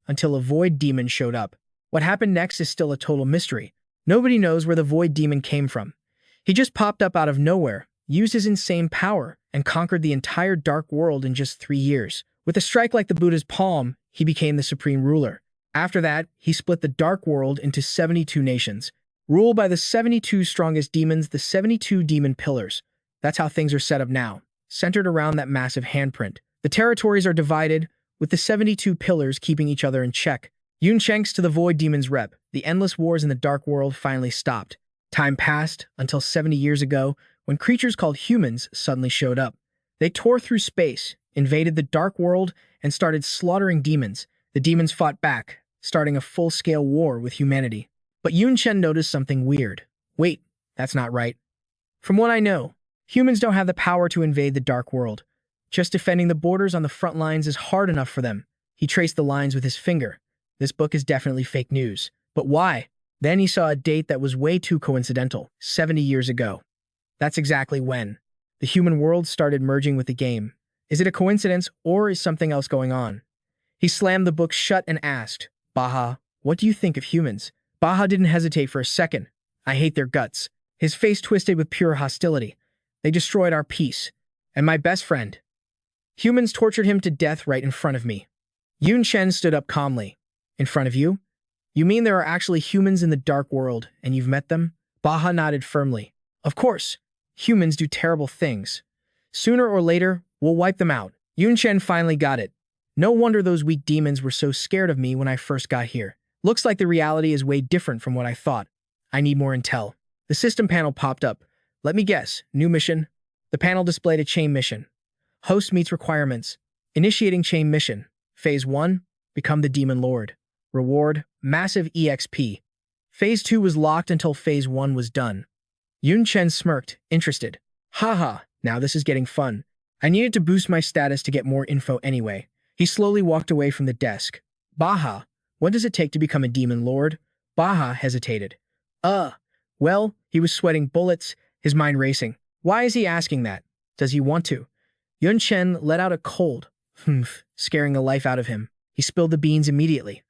until a void demon showed up. What happened next is still a total mystery. Nobody knows where the void demon came from. He just popped up out of nowhere, used his insane power, and conquered the entire Dark World in just 3 years. With a strike like the Buddha's palm, he became the supreme ruler. After that, he split the Dark World into 72 nations, ruled by the 72 strongest demons, the 72 demon pillars. That's how things are set up now, centered around that massive handprint. The territories are divided, with the 72 pillars keeping each other in check. Yun Chen's to the Void Demon's rep. The endless wars in the Dark World finally stopped. Time passed until 70 years ago, when creatures called humans suddenly showed up. They tore through space, invaded the Dark World, and started slaughtering demons. The demons fought back, starting a full-scale war with humanity. But Yun Chen noticed something weird. Wait, that's not right. From what I know, humans don't have the power to invade the Dark World. Just defending the borders on the front lines is hard enough for them. He traced the lines with his finger. This book is definitely fake news. But why? Then he saw a date that was way too coincidental. 70 years ago. That's exactly when the human world started merging with the game. Is it a coincidence, or is something else going on? He slammed the book shut and asked, Baha, what do you think of humans? Baha didn't hesitate for a second. I hate their guts. His face twisted with pure hostility. They destroyed our peace. And my best friend. Humans tortured him to death right in front of me. Yun Chen stood up calmly. In front of you? You mean there are actually humans in the Dark World, and you've met them? Baha nodded firmly. Of course. Humans do terrible things. Sooner or later, we'll wipe them out. Yun Chen finally got it. No wonder those weak demons were so scared of me when I first got here. Looks like the reality is way different from what I thought. I need more intel. The system panel popped up. Let me guess. New mission? The panel displayed a chain mission. Host meets requirements. Initiating chain mission. Phase 1. Become the Demon Lord. Reward. Massive EXP. Phase 2 was locked until Phase 1 was done. Yun Chen smirked, interested. Haha, now this is getting fun. I needed to boost my status to get more info anyway. He slowly walked away from the desk. Baha, what does it take to become a Demon Lord? Baha hesitated. Well, he was sweating bullets, his mind racing. Why is he asking that? Does he want to? Yun Chen let out a cold, scaring the life out of him. He spilled the beans immediately.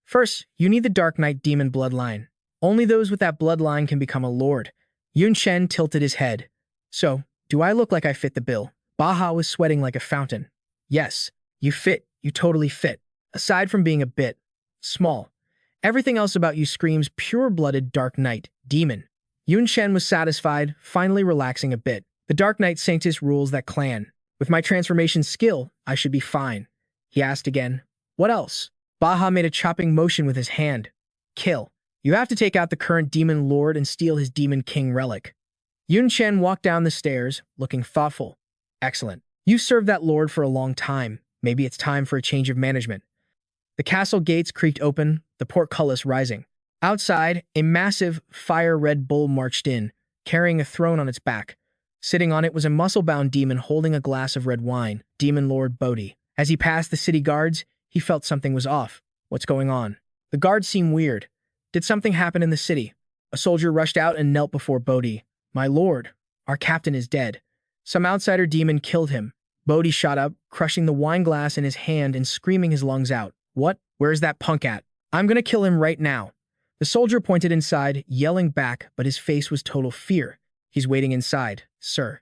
First, you need the Dark Knight demon bloodline. Only those with that bloodline can become a lord. Yun Chen tilted his head. So, do I look like I fit the bill? Baha was sweating like a fountain. Yes, you fit. You totally fit. Aside from being a bit small, everything else about you screams pure-blooded Dark Knight demon. Yun Chen was satisfied, finally relaxing a bit. The Dark Knight Sanctus rules that clan. With my transformation skill, I should be fine. He asked again. What else? Baha made a chopping motion with his hand. Kill. You have to take out the current Demon Lord and steal his Demon King relic. Yun Chen walked down the stairs, looking thoughtful. Excellent. You served that lord for a long time. Maybe it's time for a change of management. The castle gates creaked open, the portcullis rising. Outside, a massive, fire-red bull marched in, carrying a throne on its back. Sitting on it was a muscle-bound demon holding a glass of red wine, Demon Lord Bodhi. As he passed the city guards, he felt something was off. What's going on? The guards seemed weird. Did something happen in the city? A soldier rushed out and knelt before Bodhi. My lord, our captain is dead. Some outsider demon killed him. Bodhi shot up, crushing the wine glass in his hand and screaming his lungs out. What? Where's that punk at? I'm gonna kill him right now. The soldier pointed inside, yelling back, but his face was total fear. He's waiting inside, sir.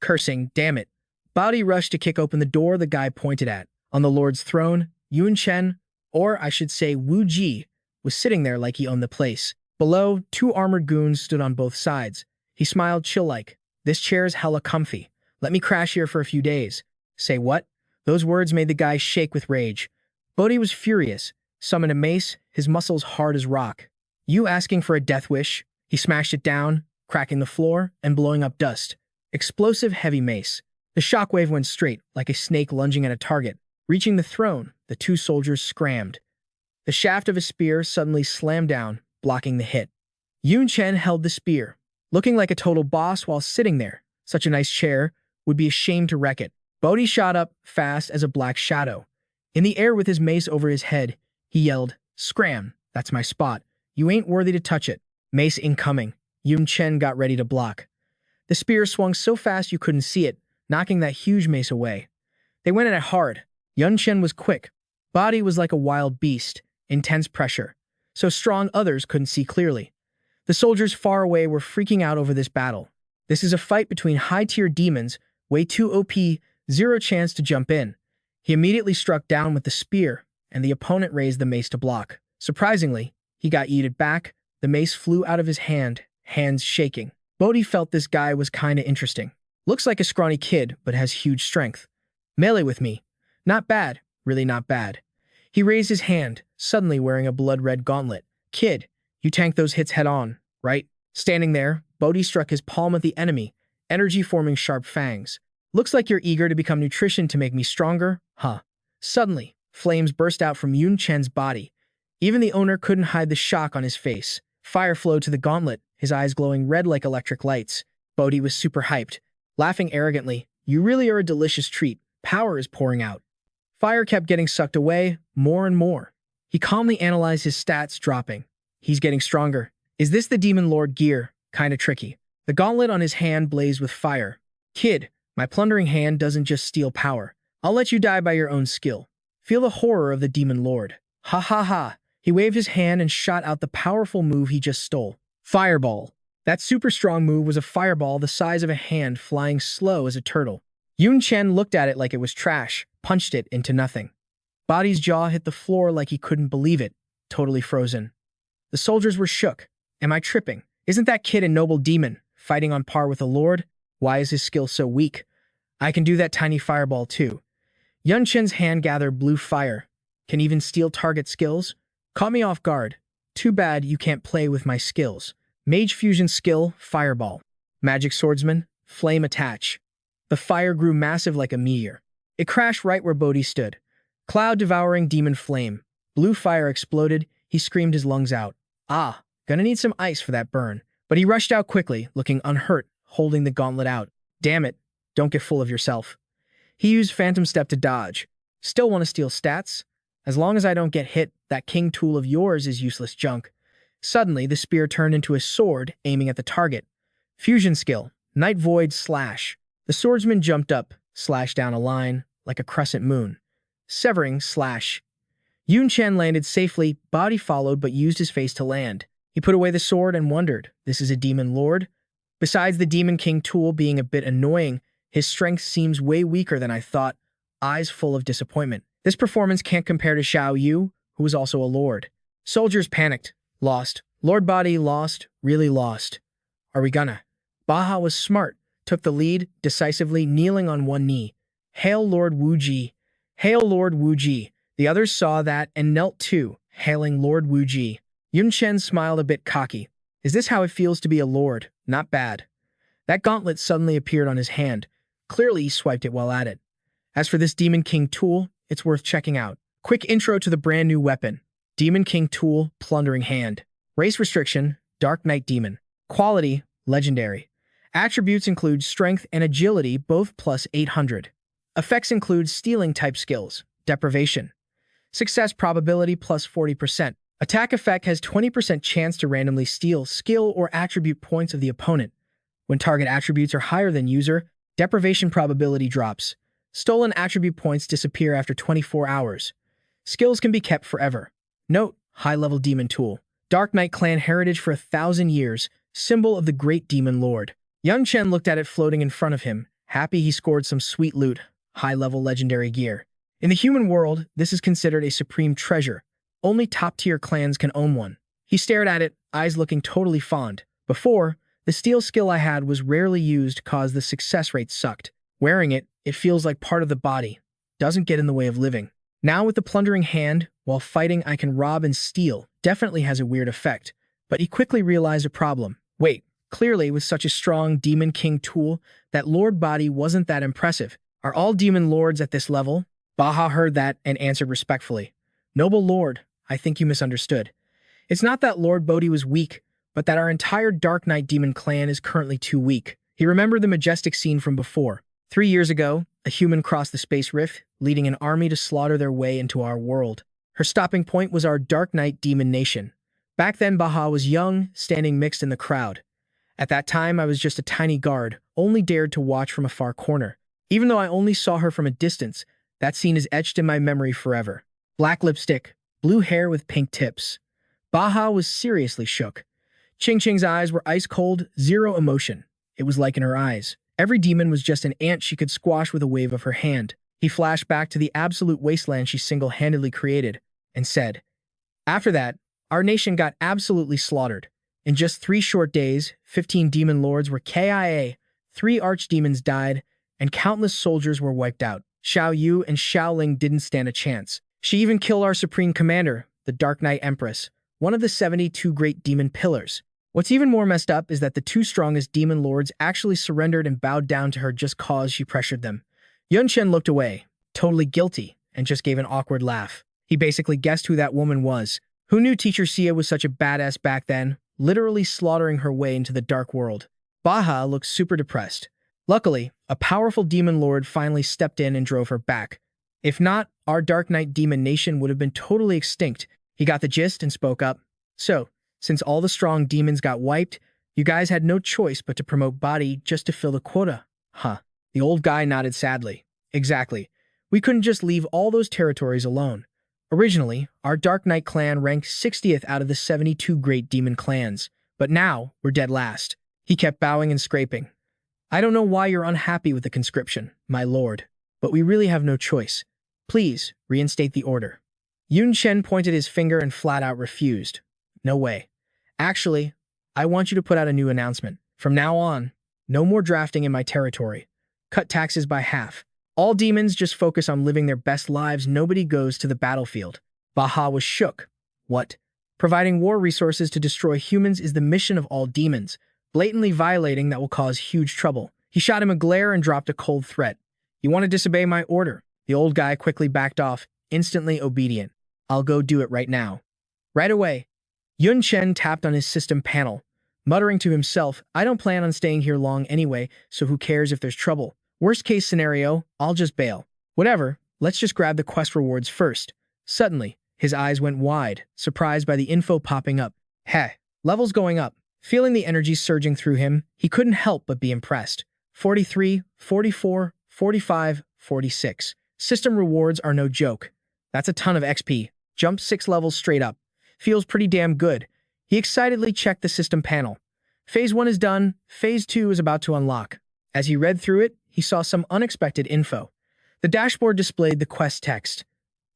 Cursing, damn it. Bodhi rushed to kick open the door the guy pointed at. On the lord's throne, Yun Chen, or I should say Wu Ji, was sitting there like he owned the place. Below, 2 armored goons stood on both sides. He smiled chill-like. This chair's hella comfy. Let me crash here for a few days. Say what? Those words made the guy shake with rage. Bodhi was furious. Summoned a mace, his muscles hard as rock. You asking for a death wish? He smashed it down, cracking the floor and blowing up dust. Explosive heavy mace. The shockwave went straight, like a snake lunging at a target. Reaching the throne, the 2 soldiers scrammed. The shaft of a spear suddenly slammed down, blocking the hit. Yun Chen held the spear, looking like a total boss while sitting there. Such a nice chair, would be ashamed to wreck it. Bodhi shot up, fast as a black shadow. In the air with his mace over his head, he yelled, Scram, that's my spot. You ain't worthy to touch it. Mace incoming. Yun Chen got ready to block. The spear swung so fast you couldn't see it, knocking that huge mace away. They went at it hard. Yun Chen was quick. Body was like a wild beast, intense pressure. So strong others couldn't see clearly. The soldiers far away were freaking out over this battle. This is a fight between high-tier demons, way too OP, zero chance to jump in. He immediately struck down with the spear, and the opponent raised the mace to block. Surprisingly, he got yeeted back. The mace flew out of his hand, hands shaking. Bodhi felt this guy was kinda interesting. Looks like a scrawny kid, but has huge strength. Melee with me. Not bad, really not bad. He raised his hand, suddenly wearing a blood-red gauntlet. Kid, you tanked those hits head-on, right? Standing there, Bodhi struck his palm at the enemy, energy forming sharp fangs. Looks like you're eager to become nutrition to make me stronger, huh? Suddenly, flames burst out from Yun Chen's body. Even the owner couldn't hide the shock on his face. Fire flowed to the gauntlet, his eyes glowing red like electric lights. Bodhi was super hyped, laughing arrogantly. You really are a delicious treat. Power is pouring out. Fire kept getting sucked away, more and more. He calmly analyzed his stats, dropping. He's getting stronger. Is this the Demon Lord gear? Kinda tricky. The gauntlet on his hand blazed with fire. Kid, my plundering hand doesn't just steal power. I'll let you die by your own skill. Feel the horror of the Demon Lord. Ha ha ha. He waved his hand and shot out the powerful move he just stole. Fireball. That super strong move was a fireball the size of a hand flying slow as a turtle. Yun Chen looked at it like it was trash, punched it into nothing. Body's jaw hit the floor like he couldn't believe it, totally frozen. The soldiers were shook. Am I tripping? Isn't that kid a noble demon, fighting on par with a lord? Why is his skill so weak? I can do that tiny fireball too. Yun Chen's hand gathered blue fire. Can even steal target skills? Caught me off guard. Too bad you can't play with my skills. Mage fusion skill, fireball. Magic swordsman, flame attach. The fire grew massive like a meteor. It crashed right where Bodhi stood. Cloud devouring demon flame. Blue fire exploded. He screamed his lungs out. Ah, gonna need some ice for that burn. But he rushed out quickly, looking unhurt, holding the gauntlet out. Damn it, don't get full of yourself. He used Phantom Step to dodge. Still want to steal stats? As long as I don't get hit, that king tool of yours is useless junk. Suddenly, the spear turned into a sword, aiming at the target. Fusion skill, Night Void slash. The swordsman jumped up, slashed down a line, like a crescent moon. Severing slash. Yun Chen landed safely, Body followed but used his face to land. He put away the sword and wondered, this is a demon lord? Besides the demon king tool being a bit annoying, his strength seems way weaker than I thought, eyes full of disappointment. This performance can't compare to Xiao Yu, who was also a lord. Soldiers panicked. Lost. Lord Body lost. Really lost. Are we gonna? Baha was smart, took the lead, decisively kneeling on one knee. Hail Lord Wu Ji. Hail Lord Wu Ji. The others saw that and knelt too, hailing Lord Wu Ji. Yun Chen smiled a bit cocky. Is this how it feels to be a lord? Not bad. That gauntlet suddenly appeared on his hand. Clearly he swiped it while at it. As for this Demon King tool, it's worth checking out. Quick intro to the brand new weapon. Demon King Tool, Plundering Hand. Race restriction, Dark Knight Demon. Quality, Legendary. Attributes include Strength and Agility, both plus 800. Effects include Stealing type skills, Deprivation. Success probability plus 40%. Attack effect has 20% chance to randomly steal skill or attribute points of the opponent. When target attributes are higher than user, deprivation probability drops. Stolen attribute points disappear after 24 hours. Skills can be kept forever. Note, high-level demon tool. Dark Knight clan heritage for 1,000 years, symbol of the great demon lord. Yun Chen looked at it floating in front of him, happy he scored some sweet loot, high-level legendary gear. In the human world, this is considered a supreme treasure. Only top-tier clans can own one. He stared at it, eyes looking totally fond. Before, the steal skill I had was rarely used cause the success rate sucked. Wearing it, it feels like part of the body. Doesn't get in the way of living. Now with the plundering hand, while fighting I can rob and steal, definitely has a weird effect. But he quickly realized a problem. Wait, clearly with such a strong Demon King tool, that Lord body wasn't that impressive. Are all demon lords at this level? Baha heard that and answered respectfully. Noble lord, I think you misunderstood. It's not that Lord Bodhi was weak, but that our entire Dark Knight demon clan is currently too weak. He remembered the majestic scene from before. 3 years ago, a human crossed the space rift, leading an army to slaughter their way into our world. Her stopping point was our Dark Knight demon nation. Back then, Baha was young, standing mixed in the crowd. At that time, I was just a tiny guard, only dared to watch from a far corner. Even though I only saw her from a distance, that scene is etched in my memory forever. Black lipstick, blue hair with pink tips. Baha was seriously shook. Ching Ching's eyes were ice cold, zero emotion. It was like in her eyes. Every demon was just an ant she could squash with a wave of her hand. He flashed back to the absolute wasteland she single-handedly created, and said, After that, our nation got absolutely slaughtered. In just 3 short days, 15 demon lords were KIA, 3 archdemons died, and countless soldiers were wiped out. Xiao Yu and Xiao Ling didn't stand a chance. She even killed our supreme commander, the Dark Knight Empress, one of the 72 great demon pillars. What's even more messed up is that the 2 strongest demon lords actually surrendered and bowed down to her just cause she pressured them. Yun Chen looked away, totally guilty, and just gave an awkward laugh. He basically guessed who that woman was. Who knew Teacher Sia was such a badass back then, literally slaughtering her way into the dark world? Baha looked super depressed. Luckily, a powerful demon lord finally stepped in and drove her back. If not, our Dark Knight demon nation would have been totally extinct. He got the gist and spoke up. So, since all the strong demons got wiped, you guys had no choice but to promote body just to fill the quota. Huh. The old guy nodded sadly. Exactly. We couldn't just leave all those territories alone. Originally, our Dark Knight clan ranked 60th out of the 72 great demon clans, but now we're dead last. He kept bowing and scraping. I don't know why you're unhappy with the conscription, my lord, but we really have no choice. Please, reinstate the order. Yun Chen pointed his finger and flat out refused. No way. Actually, I want you to put out a new announcement. From now on, no more drafting in my territory. Cut taxes by half. All demons just focus on living their best lives. Nobody goes to the battlefield. Baha was shook. What? Providing war resources to destroy humans is the mission of all demons. Blatantly violating that will cause huge trouble. He shot him a glare and dropped a cold threat. You want to disobey my order? The old guy quickly backed off, instantly obedient. I'll go do it right now. Right away. Yun Chen tapped on his system panel, muttering to himself, I don't plan on staying here long anyway, so who cares if there's trouble? Worst case scenario, I'll just bail. Whatever, let's just grab the quest rewards first. Suddenly, his eyes went wide, surprised by the info popping up. Heh, levels going up. Feeling the energy surging through him, he couldn't help but be impressed. 43, 44, 45, 46. System rewards are no joke. That's a ton of XP. Jumped 6 levels straight up. Feels pretty damn good. He excitedly checked the system panel. Phase 1 is done. Phase 2 is about to unlock. As he read through it, he saw some unexpected info. The dashboard displayed the quest text.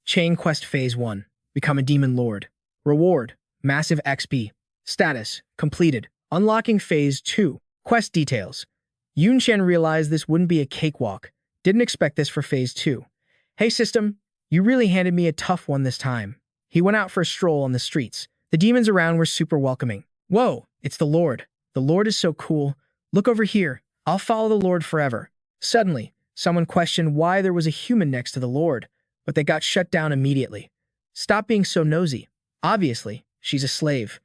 Chain Quest Phase 1. Become a Demon Lord. Reward. Massive XP. Status. Completed. Unlocking Phase 2. Quest details. Yun Chen realized this wouldn't be a cakewalk. Didn't expect this for Phase 2. Hey system, you really handed me a tough one this time. He went out for a stroll on the streets. The demons around were super welcoming. Whoa, it's the Lord. The Lord is so cool. Look over here. I'll follow the Lord forever. Suddenly, someone questioned why there was a human next to the Lord, but they got shut down immediately. Stop being so nosy. Obviously, she's a slave.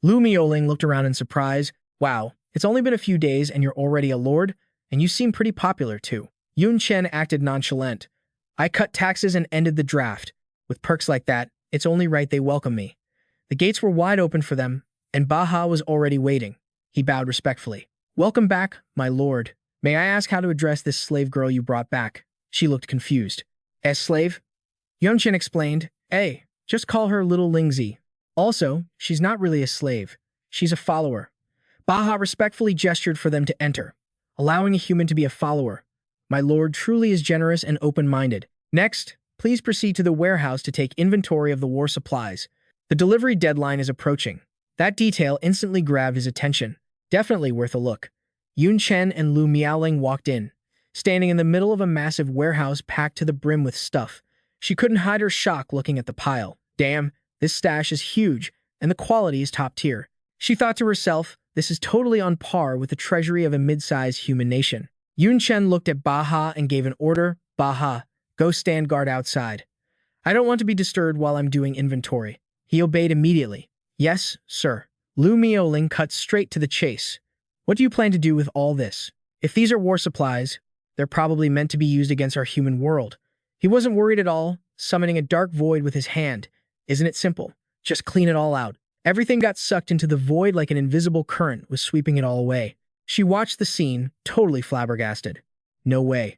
Lu Mioling looked around in surprise. Wow, it's only been a few days and you're already a lord? And you seem pretty popular too. Yun Chen acted nonchalant. I cut taxes and ended the draft. With perks like that, it's only right they welcome me. The gates were wide open for them, and Baha was already waiting. He bowed respectfully. Welcome back, my lord. May I ask how to address this slave girl you brought back? She looked confused. As slave? Yun Chen explained. Hey, just call her Little Lingzi. Also, she's not really a slave. She's a follower. Baha respectfully gestured for them to enter, allowing a human to be a follower. My lord truly is generous and open-minded. Next, please proceed to the warehouse to take inventory of the war supplies. The delivery deadline is approaching. That detail instantly grabbed his attention. Definitely worth a look. Yun Chen and Lu Miaoling walked in, standing in the middle of a massive warehouse packed to the brim with stuff. She couldn't hide her shock looking at the pile. Damn, this stash is huge, and the quality is top tier. She thought to herself, this is totally on par with the treasury of a mid-sized human nation. Yun Chen looked at Baha and gave an order. Baha, go stand guard outside. I don't want to be disturbed while I'm doing inventory. He obeyed immediately. Yes, sir. Lu Mioling cut straight to the chase. What do you plan to do with all this? If these are war supplies, they're probably meant to be used against our human world. He wasn't worried at all, summoning a dark void with his hand. Isn't it simple? Just clean it all out. Everything got sucked into the void like an invisible current was sweeping it all away. She watched the scene, totally flabbergasted. No way.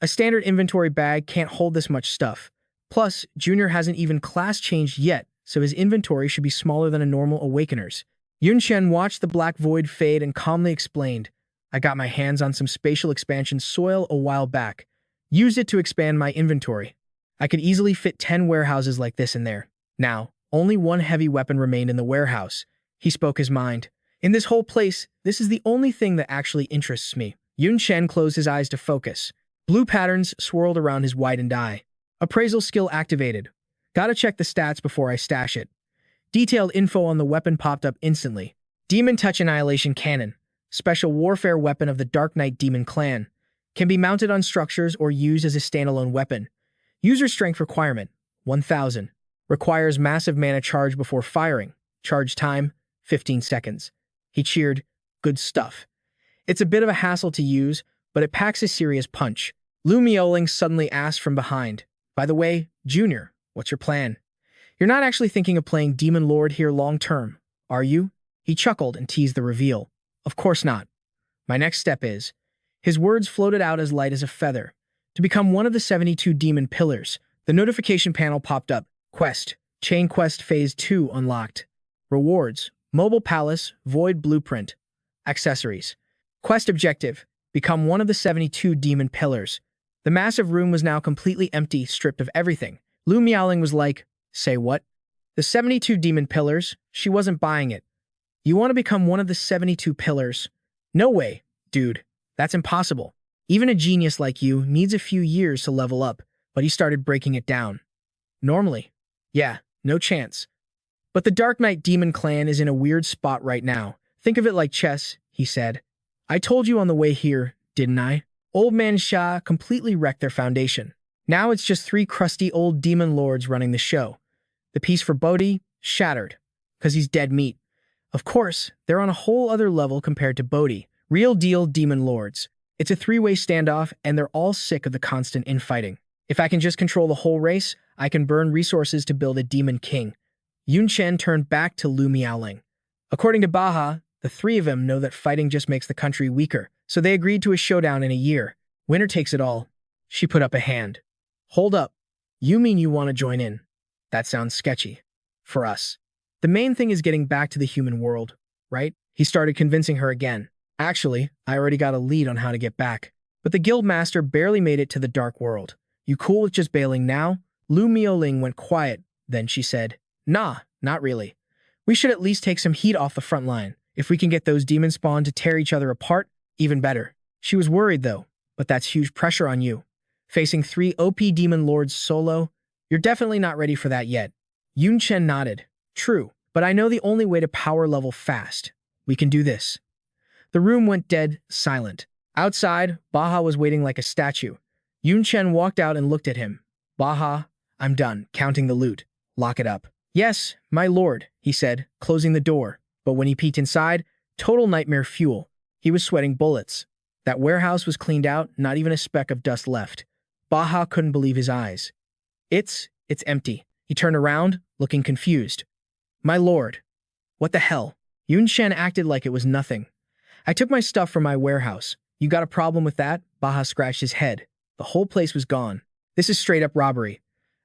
A standard inventory bag can't hold this much stuff. Plus, Junior hasn't even class changed yet, so his inventory should be smaller than a normal Awakener's. Yun Chen watched the black void fade and calmly explained, I got my hands on some spatial expansion soil a while back. Used it to expand my inventory. I could easily fit 10 warehouses like this in there. Now, only one heavy weapon remained in the warehouse. He spoke his mind. In this whole place, this is the only thing that actually interests me. Yun Chen closed his eyes to focus. Blue patterns swirled around his widened eye. Appraisal skill activated. Gotta check the stats before I stash it. Detailed info on the weapon popped up instantly. Demon Touch Annihilation Cannon. Special warfare weapon of the Dark Knight Demon Clan. Can be mounted on structures or used as a standalone weapon. User strength requirement, 1000. Requires massive mana charge before firing. Charge time, 15 seconds. He cheered, good stuff. It's a bit of a hassle to use, but it packs a serious punch. Lu Mioling suddenly asked from behind, by the way, Junior, what's your plan? You're not actually thinking of playing Demon Lord here long-term, are you? He chuckled and teased the reveal. Of course not. My next step is... His words floated out as light as a feather. To become one of the 72 demon pillars, the notification panel popped up. Quest. Chain Quest Phase 2 unlocked. Rewards. Mobile Palace. Void Blueprint. Accessories. Quest objective. Become one of the 72 demon pillars. The massive room was now completely empty, stripped of everything. Lu Miaoling was like, say what? The 72 demon pillars? She wasn't buying it. You want to become one of the 72 pillars? No way, dude. That's impossible. Even a genius like you needs a few years to level up, but he started breaking it down. Normally. Yeah, no chance. But the Dark Knight Demon Clan is in a weird spot right now. Think of it like chess, he said. I told you on the way here, didn't I? Old Man Shah completely wrecked their foundation. Now it's just 3 crusty old demon lords running the show. The piece for Bodhi, shattered, because he's dead meat. Of course, they're on a whole other level compared to Bodhi. Real deal demon lords. It's a 3-way standoff, and they're all sick of the constant infighting. If I can just control the whole race, I can burn resources to build a demon king. Yun Chen turned back to Lu Miaoling. According to Baha, the 3 of them know that fighting just makes the country weaker, so they agreed to a showdown in a year. Winner takes it all. She put up a hand. Hold up. You mean you want to join in? That sounds sketchy. For us. The main thing is getting back to the human world, right? He started convincing her again. Actually, I already got a lead on how to get back. But the guild master barely made it to the dark world. You cool with just bailing now? Lu Mioling went quiet. Then she said, Nah, not really. We should at least take some heat off the front line. If we can get those demon spawn to tear each other apart, even better. She was worried though, but that's huge pressure on you. Facing 3 OP demon lords solo, you're definitely not ready for that yet. Yun Chen nodded. True, but I know the only way to power level fast. We can do this. The room went dead silent. Outside, Baha was waiting like a statue. Yun Chen walked out and looked at him. Baha, I'm done counting the loot. Lock it up. Yes, my lord, he said, closing the door. But when he peeked inside, total nightmare fuel. He was sweating bullets. That warehouse was cleaned out, not even a speck of dust left. Baha couldn't believe his eyes. It's empty. He turned around, looking confused. My lord. What the hell? Yun Chen acted like it was nothing. I took my stuff from my warehouse. You got a problem with that? Baha scratched his head. The whole place was gone. This is straight up robbery.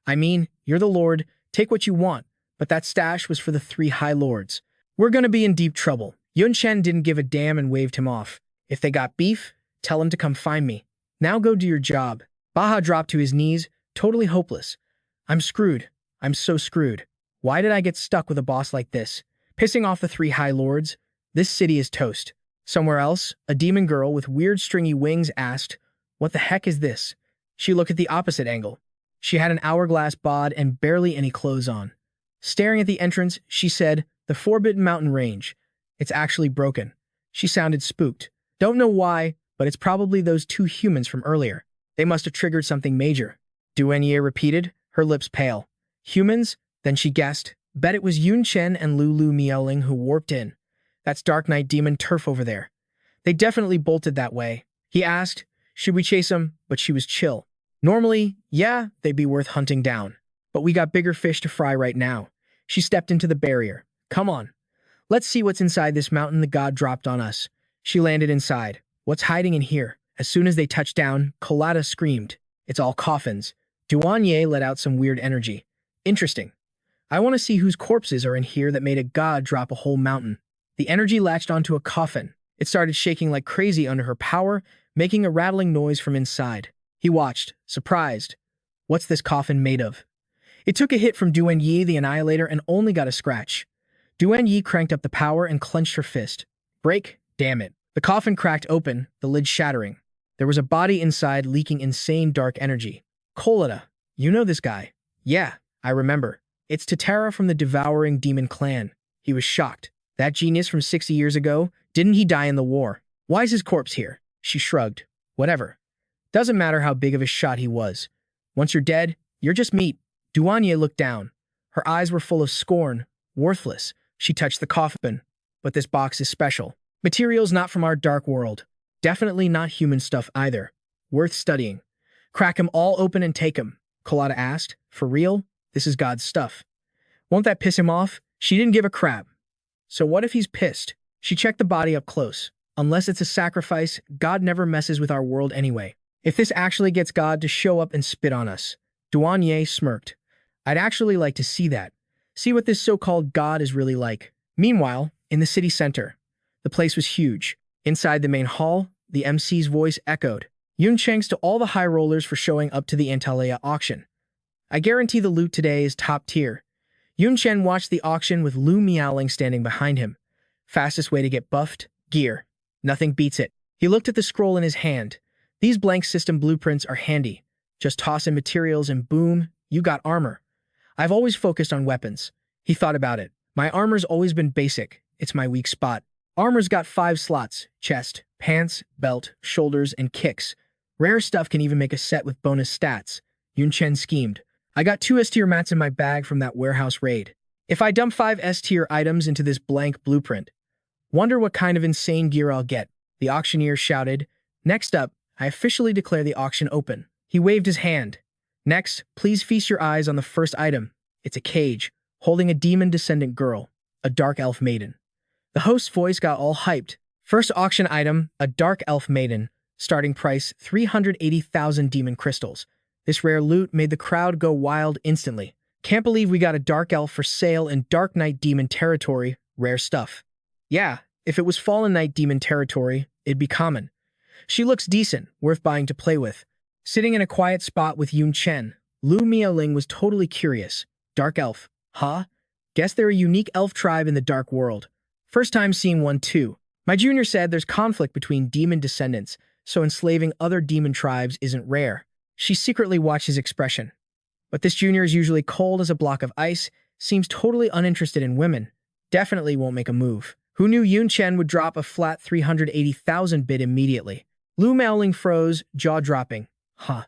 I mean, you're the lord, take what you want, but that stash was for the 3 high lords. We're gonna be in deep trouble. Yun Chen didn't give a damn and waved him off. If they got beef, tell them to come find me. Now go do your job. Baha dropped to his knees, totally hopeless. I'm screwed. I'm so screwed. Why did I get stuck with a boss like this? Pissing off the 3 high lords? This city is toast. Somewhere else, a demon girl with weird stringy wings asked, "What the heck is this?" She looked at the opposite angle. She had an hourglass bod and barely any clothes on. Staring at the entrance, she said, "The Forbidden Mountain Range. It's actually broken." She sounded spooked. Don't know why, but it's probably those 2 humans from earlier. They must have triggered something major. Duanye repeated, her lips pale. Humans? Then she guessed. Bet it was Yun Chen and Lulu Miaoling who warped in. That's Dark Knight Demon turf over there. They definitely bolted that way. He asked, should we chase them? But she was chill. Normally, yeah, they'd be worth hunting down. But we got bigger fish to fry right now. She stepped into the barrier. Come on. Let's see what's inside this mountain the god dropped on us. She landed inside. What's hiding in here? As soon as they touched down, Colada screamed. It's all coffins. Duanye let out some weird energy. Interesting. I want to see whose corpses are in here that made a god drop a whole mountain. The energy latched onto a coffin. It started shaking like crazy under her power, making a rattling noise from inside. He watched, surprised. What's this coffin made of? It took a hit from Duanye the Annihilator and only got a scratch. Duanye cranked up the power and clenched her fist. Break? Damn it. The coffin cracked open, the lid shattering. There was a body inside leaking insane dark energy. Colada, you know this guy. Yeah, I remember. It's Tatara from the Devouring Demon Clan. He was shocked. That genius from 60 years ago, didn't he die in the war? Why is his corpse here? She shrugged. Whatever. Doesn't matter how big of a shot he was. Once you're dead, you're just meat. Duanye looked down. Her eyes were full of scorn. Worthless. She touched the coffin. But this box is special. Materials not from our dark world. Definitely not human stuff either. Worth studying. Crack 'em all open and take 'em. Colada asked. For real? This is God's stuff. Won't that piss him off? She didn't give a crap. So what if he's pissed? She checked the body up close. Unless it's a sacrifice, God never messes with our world anyway. If this actually gets God to show up and spit on us. Duanye smirked. I'd actually like to see that. See what this so-called God is really like. Meanwhile, in the city center, the place was huge. Inside the main hall, the MC's voice echoed. Yun Chen's to all the high rollers for showing up to the Antalya auction. I guarantee the loot today is top tier. Yun Chen watched the auction with Lu Miaoling standing behind him. Fastest way to get buffed? Gear. Nothing beats it. He looked at the scroll in his hand. These blank system blueprints are handy. Just toss in materials and boom, you got armor. I've always focused on weapons. He thought about it. My armor's always been basic. It's my weak spot. Armor's got 5 slots. Chest, pants, belt, shoulders, and kicks. Rare stuff can even make a set with bonus stats. Yun Chen schemed. I got 2 S-tier mats in my bag from that warehouse raid. If I dump 5 S-tier items into this blank blueprint, wonder what kind of insane gear I'll get. The auctioneer shouted. Next up, I officially declare the auction open. He waved his hand. Next, please feast your eyes on the first item. It's a cage, holding a demon-descendant girl, a dark elf maiden. The host's voice got all hyped. First auction item, a dark elf maiden. Starting price, 380,000 demon crystals. This rare loot made the crowd go wild instantly. Can't believe we got a dark elf for sale in Dark Knight Demon territory. Rare stuff. Yeah, if it was Fallen Knight Demon territory, it'd be common. She looks decent, worth buying to play with. Sitting in a quiet spot with Yun Chen, Lu Miaoling was totally curious. Dark elf, huh? Guess they're a unique elf tribe in the dark world. First time seeing one too. My junior said there's conflict between demon descendants, so enslaving other demon tribes isn't rare. She secretly watched his expression. But this junior is usually cold as a block of ice, seems totally uninterested in women. Definitely won't make a move. Who knew Yun Chen would drop a flat 380,000 bid immediately? Lu Miaoling froze, jaw dropping. Huh.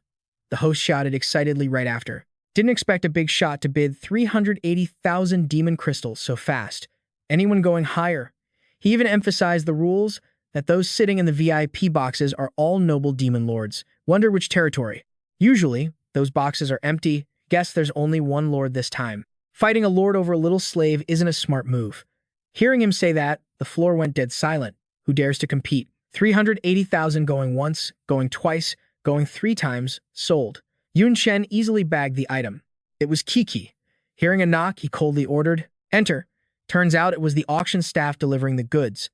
The host shouted excitedly right after. Didn't expect a big shot to bid 380,000 demon crystals so fast. Anyone going higher? He even emphasized the rules that those sitting in the VIP boxes are all noble demon lords. Wonder which territory. Usually, those boxes are empty. Guess there's only one lord this time. Fighting a lord over a little slave isn't a smart move. Hearing him say that, the floor went dead silent. Who dares to compete? 380,000 going once, going twice, going 3 times, sold. Yun Chen easily bagged the item. It was Kiki. Hearing a knock, he coldly ordered, "Enter." Turns out it was the auction staff delivering the goods.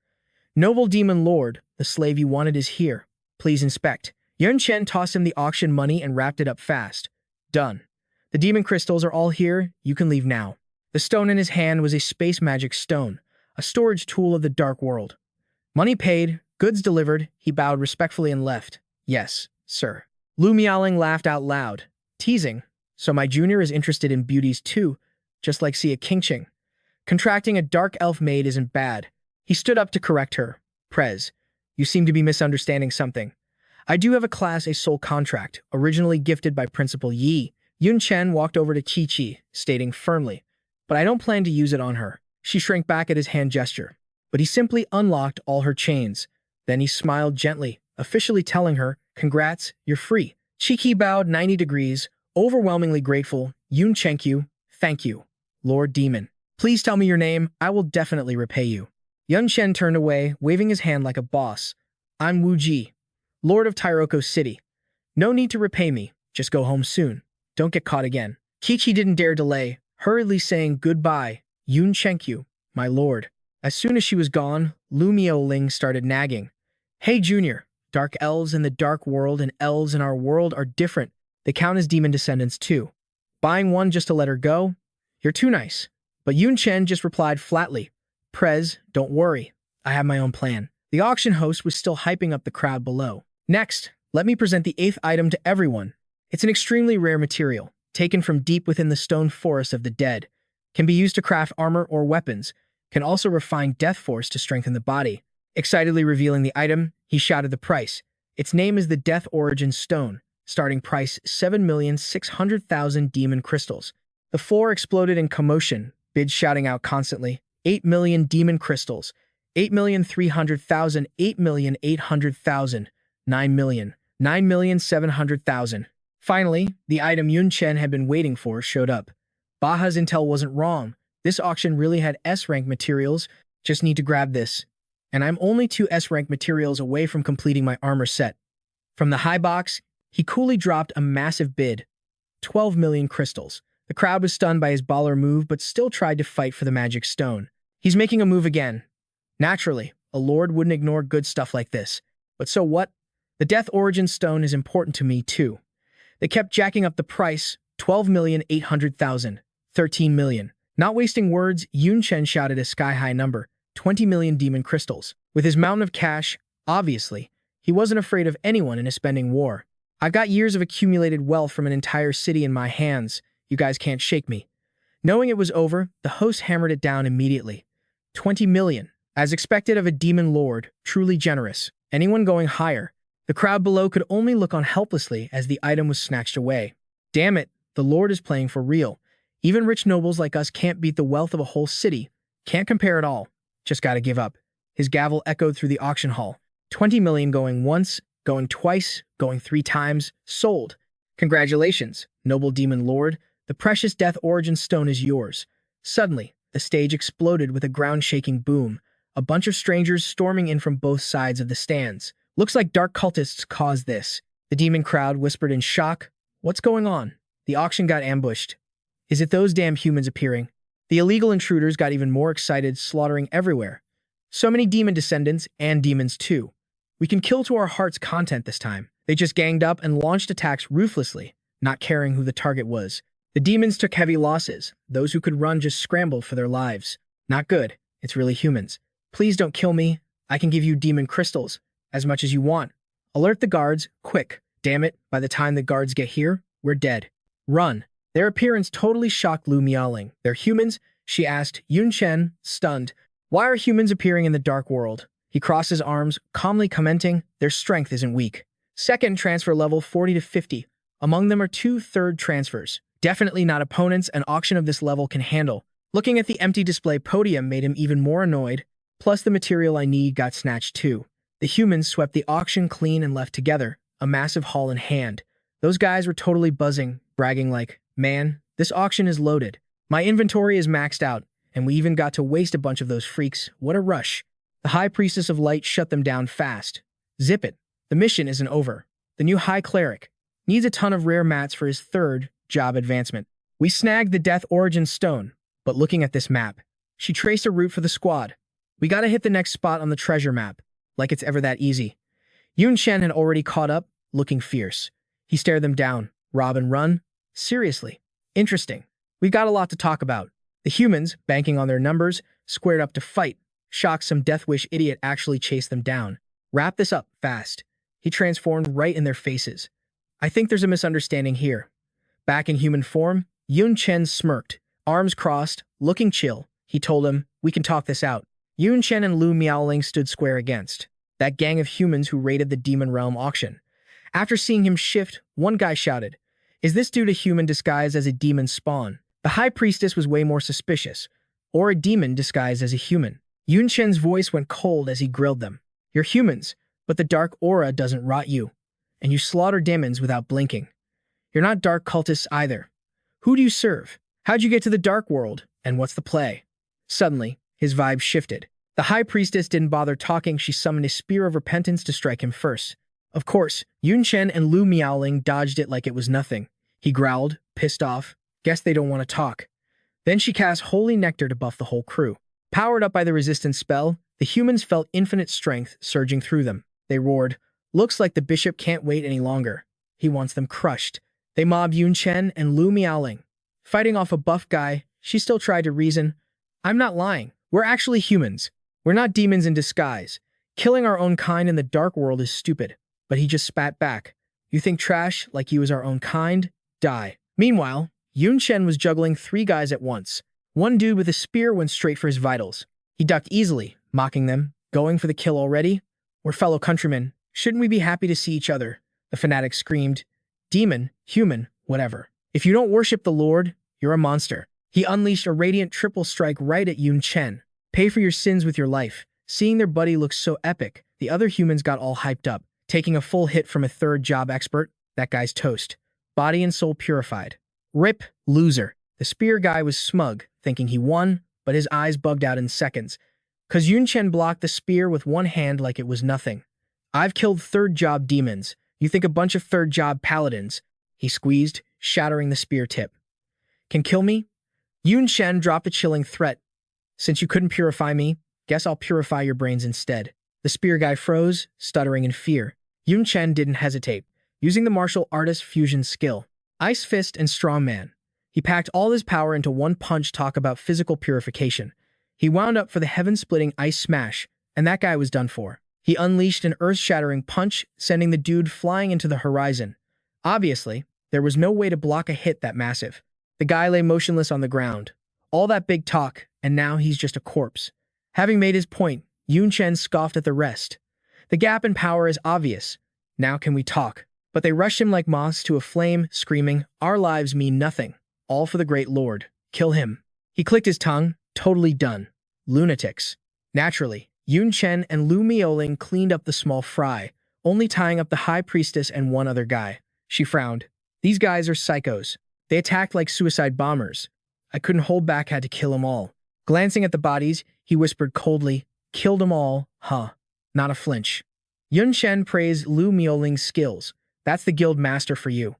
"Noble Demon Lord, the slave you wanted is here. Please inspect." Yun Chen tossed him the auction money and wrapped it up fast. "Done. The demon crystals are all here. You can leave now." The stone in his hand was a space magic stone, a storage tool of the dark world. Money paid, goods delivered, he bowed respectfully and left. "Yes, sir." Lu Miaoling laughed out loud, teasing, "So my junior is interested in beauties too, just like Xia Qingqing. Contracting a dark elf maid isn't bad." He stood up to correct her. "Prez, you seem to be misunderstanding something. I do have a class A soul contract, originally gifted by Principal Yi." Yun Chen walked over to Qiqi, stating firmly, "But I don't plan to use it on her." She shrank back at his hand gesture, but he simply unlocked all her chains. Then he smiled gently, officially telling her, "Congrats, you're free." Qiqi bowed 90 degrees, overwhelmingly grateful. "Yun Chenkyu, thank you. Lord Demon. Please tell me your name, I will definitely repay you." Yun Chen turned away, waving his hand like a boss. "I'm Wu Ji, Lord of Tyroko City. No need to repay me, just go home soon. Don't get caught again." Qiqi didn't dare delay, hurriedly saying goodbye. "Yun Chenkyu, my lord." As soon as she was gone, Lu Miaoling started nagging. "Hey Junior, dark elves in the dark world and elves in our world are different. They count as demon descendants too. Buying one just to let her go? You're too nice." But Yun Chen just replied flatly, "Prez, don't worry. I have my own plan." The auction host was still hyping up the crowd below. "Next, let me present the 8th item to everyone. It's an extremely rare material, taken from deep within the stone forest of the dead. Can be used to craft armor or weapons. Can also refine death force to strengthen the body." Excitedly revealing the item, he shouted the price. Its name is the Death Origin Stone. Starting price 7,600,000 demon crystals. The floor exploded in commotion, bids shouting out constantly, 8 million demon crystals, 8,300,000, 8,800,000, 9 million, 9,700,000. Finally, the item Yun Chen had been waiting for showed up. Baha's intel wasn't wrong. This auction really had S-rank materials. Just need to grab this. And I'm only 2 S-rank materials away from completing my armor set. From the high box, he coolly dropped a massive bid. 12 million crystals. The crowd was stunned by his baller move, but still tried to fight for the magic stone. He's making a move again. Naturally, a lord wouldn't ignore good stuff like this. But so what? The Death Origin Stone is important to me too. They kept jacking up the price, 12,800,000, 13 million. Not wasting words, Yun Chen shouted a sky-high number, 20 million demon crystals. With his mountain of cash, obviously, he wasn't afraid of anyone in a spending war. "I've got years of accumulated wealth from an entire city in my hands. You guys can't shake me." Knowing it was over, the host hammered it down immediately. 20 million. As expected of a demon lord, truly generous. Anyone going higher? The crowd below could only look on helplessly as the item was snatched away. Damn it, the lord is playing for real. Even rich nobles like us can't beat the wealth of a whole city. Can't compare at all. Just gotta give up. His gavel echoed through the auction hall. 20 million going once, going twice, going 3 times, sold. Congratulations, noble demon lord. The precious Death Origin Stone is yours. Suddenly, the stage exploded with a ground-shaking boom. A bunch of strangers storming in from both sides of the stands. "Looks like dark cultists caused this." The demon crowd whispered in shock. "What's going on?" The auction got ambushed. "Is it those damn humans appearing?" The illegal intruders got even more excited, slaughtering everywhere. "So many demon descendants, and demons too. We can kill to our heart's content this time." They just ganged up and launched attacks ruthlessly, not caring who the target was. The demons took heavy losses. Those who could run just scrambled for their lives. Not good. It's really humans. "Please don't kill me. I can give you demon crystals. As much as you want. Alert the guards, quick. Damn it, by the time the guards get here, we're dead. Run." Their appearance totally shocked Lu Miaoling. "They're humans?" she asked. Yun Chen, stunned. "Why are humans appearing in the dark world?" He crossed his arms, calmly commenting, "Their strength isn't weak. Second transfer level 40 to 50. Among them are 2 third transfers. Definitely not opponents an auction of this level can handle. Looking at the empty display podium made him even more annoyed, plus the material I need got snatched too. The humans swept the auction clean and left together, a massive haul in hand. Those guys were totally buzzing, bragging like, "Man, this auction is loaded. My inventory is maxed out, and we even got to waste a bunch of those freaks. What a rush." The High Priestess of Light shut them down fast. "Zip it. The mission isn't over. The new High Cleric needs a ton of rare mats for his third job advancement. We snagged the Death Origin Stone, but looking at this map, she traced a route for the squad. We gotta hit the next spot on the treasure map, like it's ever that easy." Yun Chen had already caught up, looking fierce. He stared them down. "Rob and run? Seriously? Interesting. We've got a lot to talk about." The humans, banking on their numbers, squared up to fight. Shocked some Death Wish idiot actually chased them down. "Wrap this up, fast." He transformed right in their faces. "I think there's a misunderstanding here." Back in human form, Yun Chen smirked, arms crossed, looking chill. He told him, "We can talk this out." Yun Chen and Lu Miaoling stood square against that gang of humans who raided the Demon Realm auction. After seeing him shift, one guy shouted, "Is this dude a human disguised as a demon spawn?" The High Priestess was way more suspicious. "Or a demon disguised as a human." Yun Chen's voice went cold as he grilled them. "You're humans, but the dark aura doesn't rot you, and you slaughter demons without blinking. You're not dark cultists either. Who do you serve? How'd you get to the dark world, and what's the play?" Suddenly, his vibe shifted. The High Priestess didn't bother talking. She summoned a spear of repentance to strike him first. Of course, Yun Chen and Lu Miaoling dodged it like it was nothing. He growled, pissed off, "Guess they don't want to talk." Then she cast Holy Nectar to buff the whole crew. Powered up by the resistance spell, the humans felt infinite strength surging through them. They roared, "Looks like the bishop can't wait any longer. He wants them crushed." They mobbed Yun Chen and Lu Miaoling. Fighting off a buff guy, she still tried to reason, "I'm not lying. We're actually humans. We're not demons in disguise. Killing our own kind in the dark world is stupid." But he just spat back. "You think trash like you is our own kind? Die." Meanwhile, Yun Chen was juggling 3 guys at once. One dude with a spear went straight for his vitals. He ducked easily, mocking them, "Going for the kill already? We're fellow countrymen. Shouldn't we be happy to see each other?" The fanatic screamed, "Demon, human, whatever. If you don't worship the Lord, you're a monster." He unleashed a radiant triple strike right at Yun Chen. "Pay for your sins with your life." Seeing their buddy look so epic, the other humans got all hyped up. Taking a full hit from a third job expert, that guy's toast. Body and soul purified. "Rip, loser." The spear guy was smug, thinking he won, but his eyes bugged out in seconds. Cause Yun Chen blocked the spear with one hand like it was nothing. "I've killed third job demons. You think a bunch of third job paladins," he squeezed, shattering the spear tip, "can kill me?" Yun Chen dropped a chilling threat. "Since you couldn't purify me, guess I'll purify your brains instead." The spear guy froze, stuttering in fear. Yun Chen didn't hesitate, using the martial artist fusion skill, Ice Fist and Strongman. He packed all his power into one punch. Talk about physical purification. He wound up for the heaven-splitting Ice Smash, and that guy was done for. He unleashed an earth-shattering punch, sending the dude flying into the horizon. Obviously, there was no way to block a hit that massive. The guy lay motionless on the ground. All that big talk, and now he's just a corpse. Having made his point, Yun Chen scoffed at the rest. "The gap in power is obvious. Now can we talk?" But they rushed him like moths to a flame, screaming, "Our lives mean nothing. All for the great Lord. Kill him." He clicked his tongue, totally done. Lunatics. Naturally, Yun Chen and Lu Miaoling cleaned up the small fry, only tying up the High Priestess and one other guy. She frowned. "These guys are psychos. They attacked like suicide bombers. I couldn't hold back, had to kill them all." Glancing at the bodies, he whispered coldly, "Killed them all, huh?" Not a flinch. Yun Chen praised Lu Miaoling's skills. "That's the guild master for you.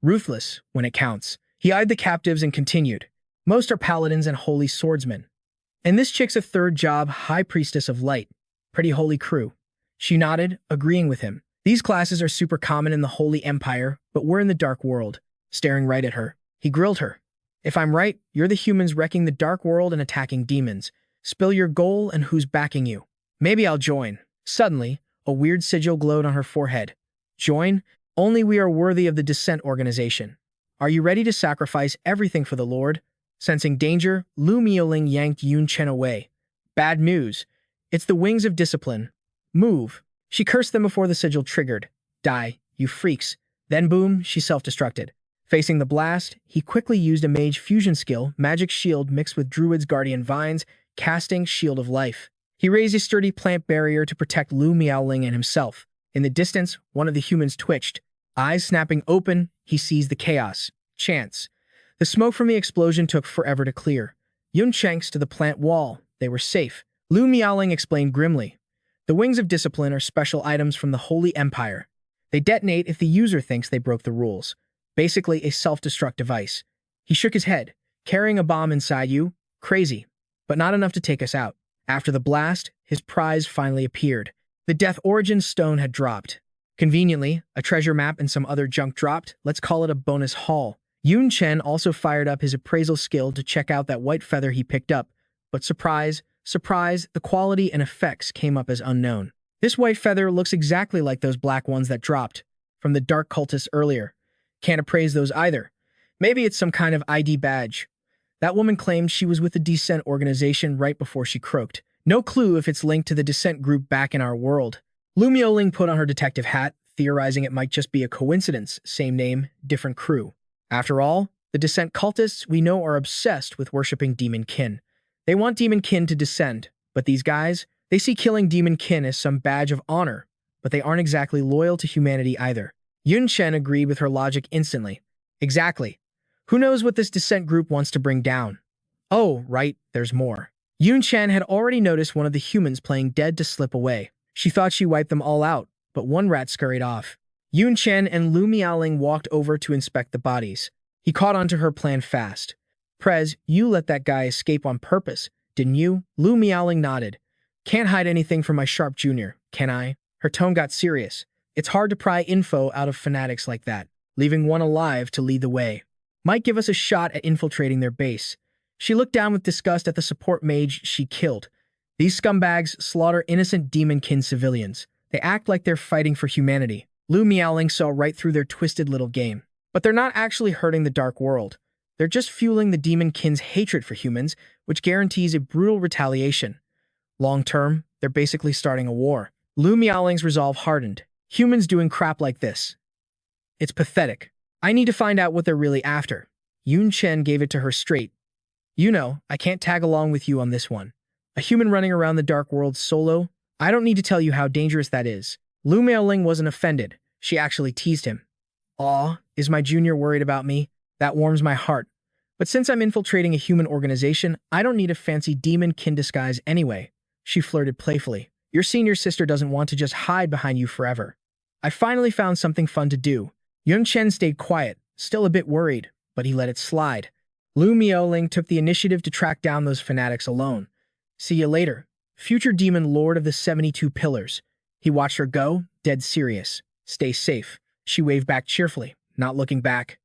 Ruthless when it counts." He eyed the captives and continued, "Most are paladins and holy swordsmen. And this chick's a third job High Priestess of Light. Pretty holy crew." She nodded, agreeing with him. "These classes are super common in the Holy Empire, but we're in the dark world." Staring right at her, he grilled her. "If I'm right, you're the humans wrecking the dark world and attacking demons. Spill your goal and who's backing you." "Maybe I'll join." Suddenly, a weird sigil glowed on her forehead. "Join? Only we are worthy of the Descent organization. Are you ready to sacrifice everything for the Lord?" Sensing danger, Lu Miaoling yanked Yun Chen away. "Bad news. It's the wings of discipline. Move." She cursed them before the sigil triggered. "Die, you freaks." Then boom, she self-destructed. Facing the blast, he quickly used a mage fusion skill, magic shield mixed with druid's guardian vines, casting Shield of Life. He raised a sturdy plant barrier to protect Lu Miaoling and himself. In the distance, one of the humans twitched. Eyes snapping open, he seized the chaos. Chance. The smoke from the explosion took forever to clear. Yun Chen to the plant wall. They were safe. Lu Miaoling explained grimly. The Wings of Discipline are special items from the Holy Empire. They detonate if the user thinks they broke the rules. Basically a self-destruct device. He shook his head. Carrying a bomb inside you? Crazy. But not enough to take us out. After the blast, his prize finally appeared. The Death Origin stone had dropped. Conveniently, a treasure map and some other junk dropped. Let's call it a bonus haul. Yun Chen also fired up his appraisal skill to check out that white feather he picked up. But surprise, surprise, the quality and effects came up as unknown. This white feather looks exactly like those black ones that dropped from the dark cultists earlier. Can't appraise those either. Maybe it's some kind of ID badge. That woman claimed she was with the Descent organization right before she croaked. No clue if it's linked to the Descent group back in our world. Lu Miaoling put on her detective hat, theorizing it might just be a coincidence, same name, different crew. After all, the Descent cultists we know are obsessed with worshipping demon kin. They want demon kin to descend, but these guys, they see killing demon kin as some badge of honor, but they aren't exactly loyal to humanity either. Yun Chen agreed with her logic instantly. Exactly. Who knows what this Descent group wants to bring down? Oh, right, there's more. Yun Chen had already noticed one of the humans playing dead to slip away. She thought she wiped them all out, but one rat scurried off. Yun Chen and Lu Miaoling walked over to inspect the bodies. He caught on to her plan fast. Prez, you let that guy escape on purpose, didn't you? Lu Miaoling nodded. Can't hide anything from my sharp junior, can I? Her tone got serious. It's hard to pry info out of fanatics like that, leaving one alive to lead the way. Might give us a shot at infiltrating their base. She looked down with disgust at the support mage she killed. These scumbags slaughter innocent demon-kin civilians. They act like they're fighting for humanity. Lu Miaoling saw right through their twisted little game. But they're not actually hurting the dark world. They're just fueling the demon-kin's hatred for humans, which guarantees a brutal retaliation. Long term, they're basically starting a war. Lu Miaoling's resolve hardened. Humans doing crap like this. It's pathetic. I need to find out what they're really after. Yun Chen gave it to her straight. You know, I can't tag along with you on this one. A human running around the dark world solo? I don't need to tell you how dangerous that is. Lu Miaoling wasn't offended. She actually teased him. Aw, is my junior worried about me? That warms my heart. But since I'm infiltrating a human organization, I don't need a fancy demon-kin disguise anyway. She flirted playfully. Your senior sister doesn't want to just hide behind you forever. I finally found something fun to do. Yun Chen stayed quiet, still a bit worried, but he let it slide. Lu Miaoling took the initiative to track down those fanatics alone. See you later, future demon lord of the 72 pillars. He watched her go, dead serious. Stay safe. She waved back cheerfully, not looking back.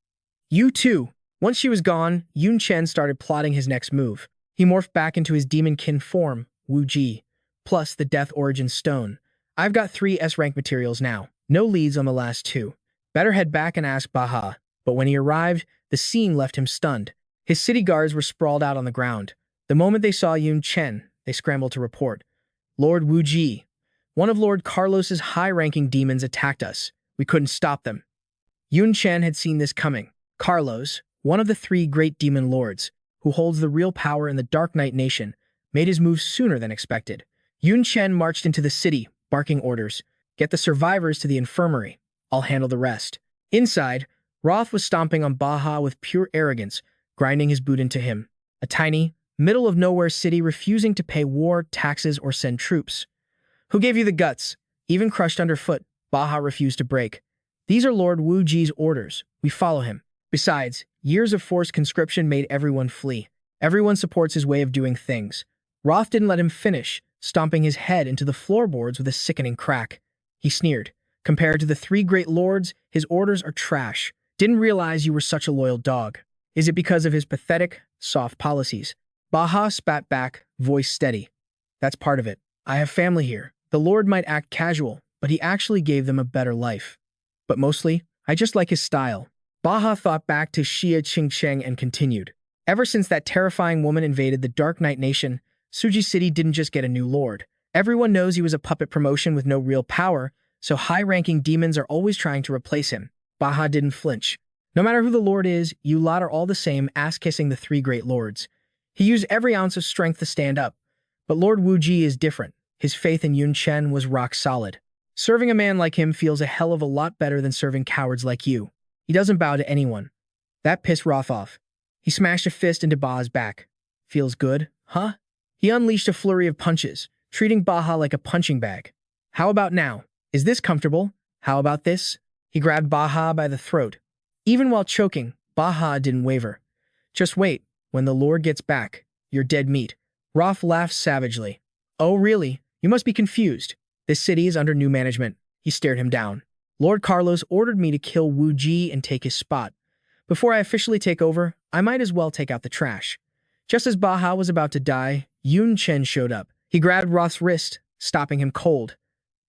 You too. Once she was gone, Yun Chen started plotting his next move. He morphed back into his demon-kin form, Wu Ji, plus the Death Origin Stone. I've got 3 S-rank materials now. No leads on the last 2. Better head back and ask Baha. But when he arrived, the scene left him stunned. His city guards were sprawled out on the ground. The moment they saw Yun Chen, they scrambled to report. Lord Wu Ji, one of Lord Carlos's high-ranking demons attacked us. We couldn't stop them. Yun Chen had seen this coming. Carlos, one of the 3 great demon lords, who holds the real power in the Dark Knight Nation, made his move sooner than expected. Yun Chen marched into the city, barking orders. Get the survivors to the infirmary. I'll handle the rest. Inside, Roth was stomping on Baha with pure arrogance, grinding his boot into him. A tiny, middle-of-nowhere city refusing to pay war, taxes, or send troops. Who gave you the guts? Even crushed underfoot, Baha refused to break. These are Lord Wu Ji's orders. We follow him. Besides, years of forced conscription made everyone flee. Everyone supports his way of doing things. Roth didn't let him finish, stomping his head into the floorboards with a sickening crack. He sneered. Compared to the 3 great lords, his orders are trash. Didn't realize you were such a loyal dog. Is it because of his pathetic, soft policies? Baha spat back, voice steady. That's part of it. I have family here. The lord might act casual, but he actually gave them a better life. But mostly, I just like his style. Baha thought back to Xia Qingcheng and continued. Ever since that terrifying woman invaded the Dark Knight Nation, Suji City didn't just get a new lord. Everyone knows he was a puppet promotion with no real power, so high-ranking demons are always trying to replace him. Baha didn't flinch. No matter who the lord is, you lot are all the same, ass-kissing the three great lords. He used every ounce of strength to stand up. But Lord Wuji is different. His faith in Yun Chen was rock solid. Serving a man like him feels a hell of a lot better than serving cowards like you. He doesn't bow to anyone. That pissed Roth off. He smashed a fist into Ba's back. Feels good, huh? He unleashed a flurry of punches, treating Baha like a punching bag. How about now? Is this comfortable? How about this? He grabbed Baha by the throat. Even while choking, Baha didn't waver. Just wait. When the Lord gets back, you're dead meat. Roth laughed savagely. Oh, really? You must be confused. This city is under new management. He stared him down. Lord Carlos ordered me to kill Wu Ji and take his spot. Before I officially take over, I might as well take out the trash. Just as Baha was about to die, Yun Chen showed up. He grabbed Roth's wrist, stopping him cold.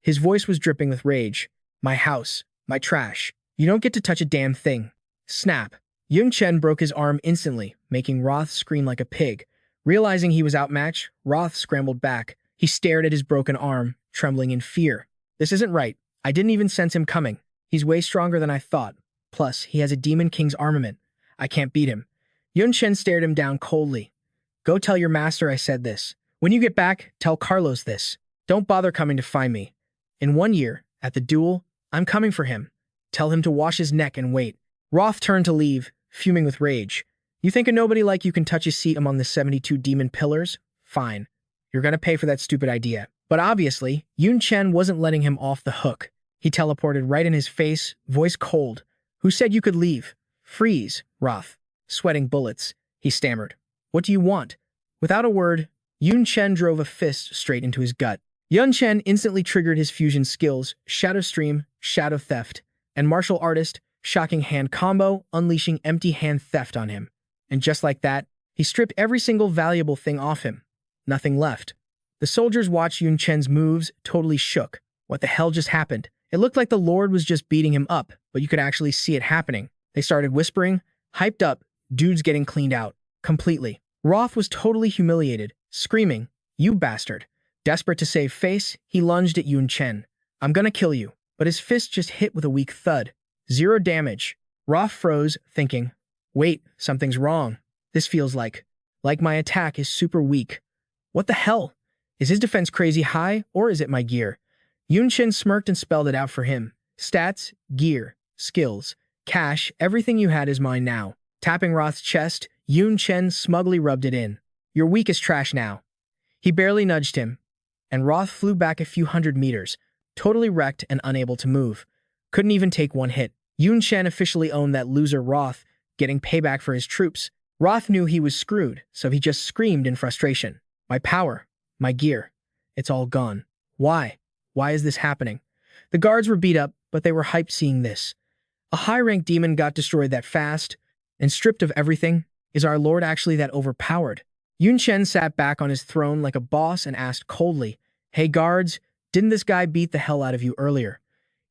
His voice was dripping with rage. My house. My trash. You don't get to touch a damn thing. Snap. Yun Chen broke his arm instantly, making Roth scream like a pig. Realizing he was outmatched, Roth scrambled back. He stared at his broken arm, trembling in fear. This isn't right. I didn't even sense him coming. He's way stronger than I thought. Plus, he has a Demon King's armament. I can't beat him. Yun Chen stared him down coldly. Go tell your master I said this. When you get back, tell Carlos this. Don't bother coming to find me. In 1 year, at the duel, I'm coming for him. Tell him to wash his neck and wait. Roth turned to leave, fuming with rage. You think a nobody like you can touch a seat among the 72 demon pillars? Fine. You're gonna pay for that stupid idea. But obviously, Yun Chen wasn't letting him off the hook. He teleported right in his face, voice cold. Who said you could leave? Freeze, Roth. Sweating bullets, he stammered. What do you want? Without a word, Yun Chen drove a fist straight into his gut. Yun Chen instantly triggered his fusion skills, Shadow Stream, Shadow Theft, and Martial Artist, Shocking Hand Combo, unleashing Empty Hand Theft on him. And just like that, he stripped every single valuable thing off him. Nothing left. The soldiers watched Yun Chen's moves, totally shook. What the hell just happened? It looked like the Lord was just beating him up, but you could actually see it happening. They started whispering, hyped up, dudes getting cleaned out. Completely. Roth was totally humiliated, screaming, You bastard. Desperate to save face, he lunged at Yun Chen. I'm gonna kill you. But his fist just hit with a weak thud. 0 damage. Roth froze, thinking, wait, something's wrong. This feels like my attack is super weak. What the hell? Is his defense crazy high, or is it my gear? Yun Chen smirked and spelled it out for him. Stats, gear, skills, cash, everything you had is mine now. Tapping Roth's chest, Yun Chen smugly rubbed it in. You're weak as trash now. He barely nudged him, and Roth flew back a few hundred meters, totally wrecked and unable to move. Couldn't even take one hit. Yun Chen officially owned that loser Roth, getting payback for his troops. Roth knew he was screwed, so he just screamed in frustration. My power, my gear, it's all gone. Why? Why is this happening? The guards were beat up, but they were hyped seeing this. A high-ranked demon got destroyed that fast, and stripped of everything. Is our lord actually that overpowered? Yun Chen sat back on his throne like a boss and asked coldly, Hey guards, didn't this guy beat the hell out of you earlier?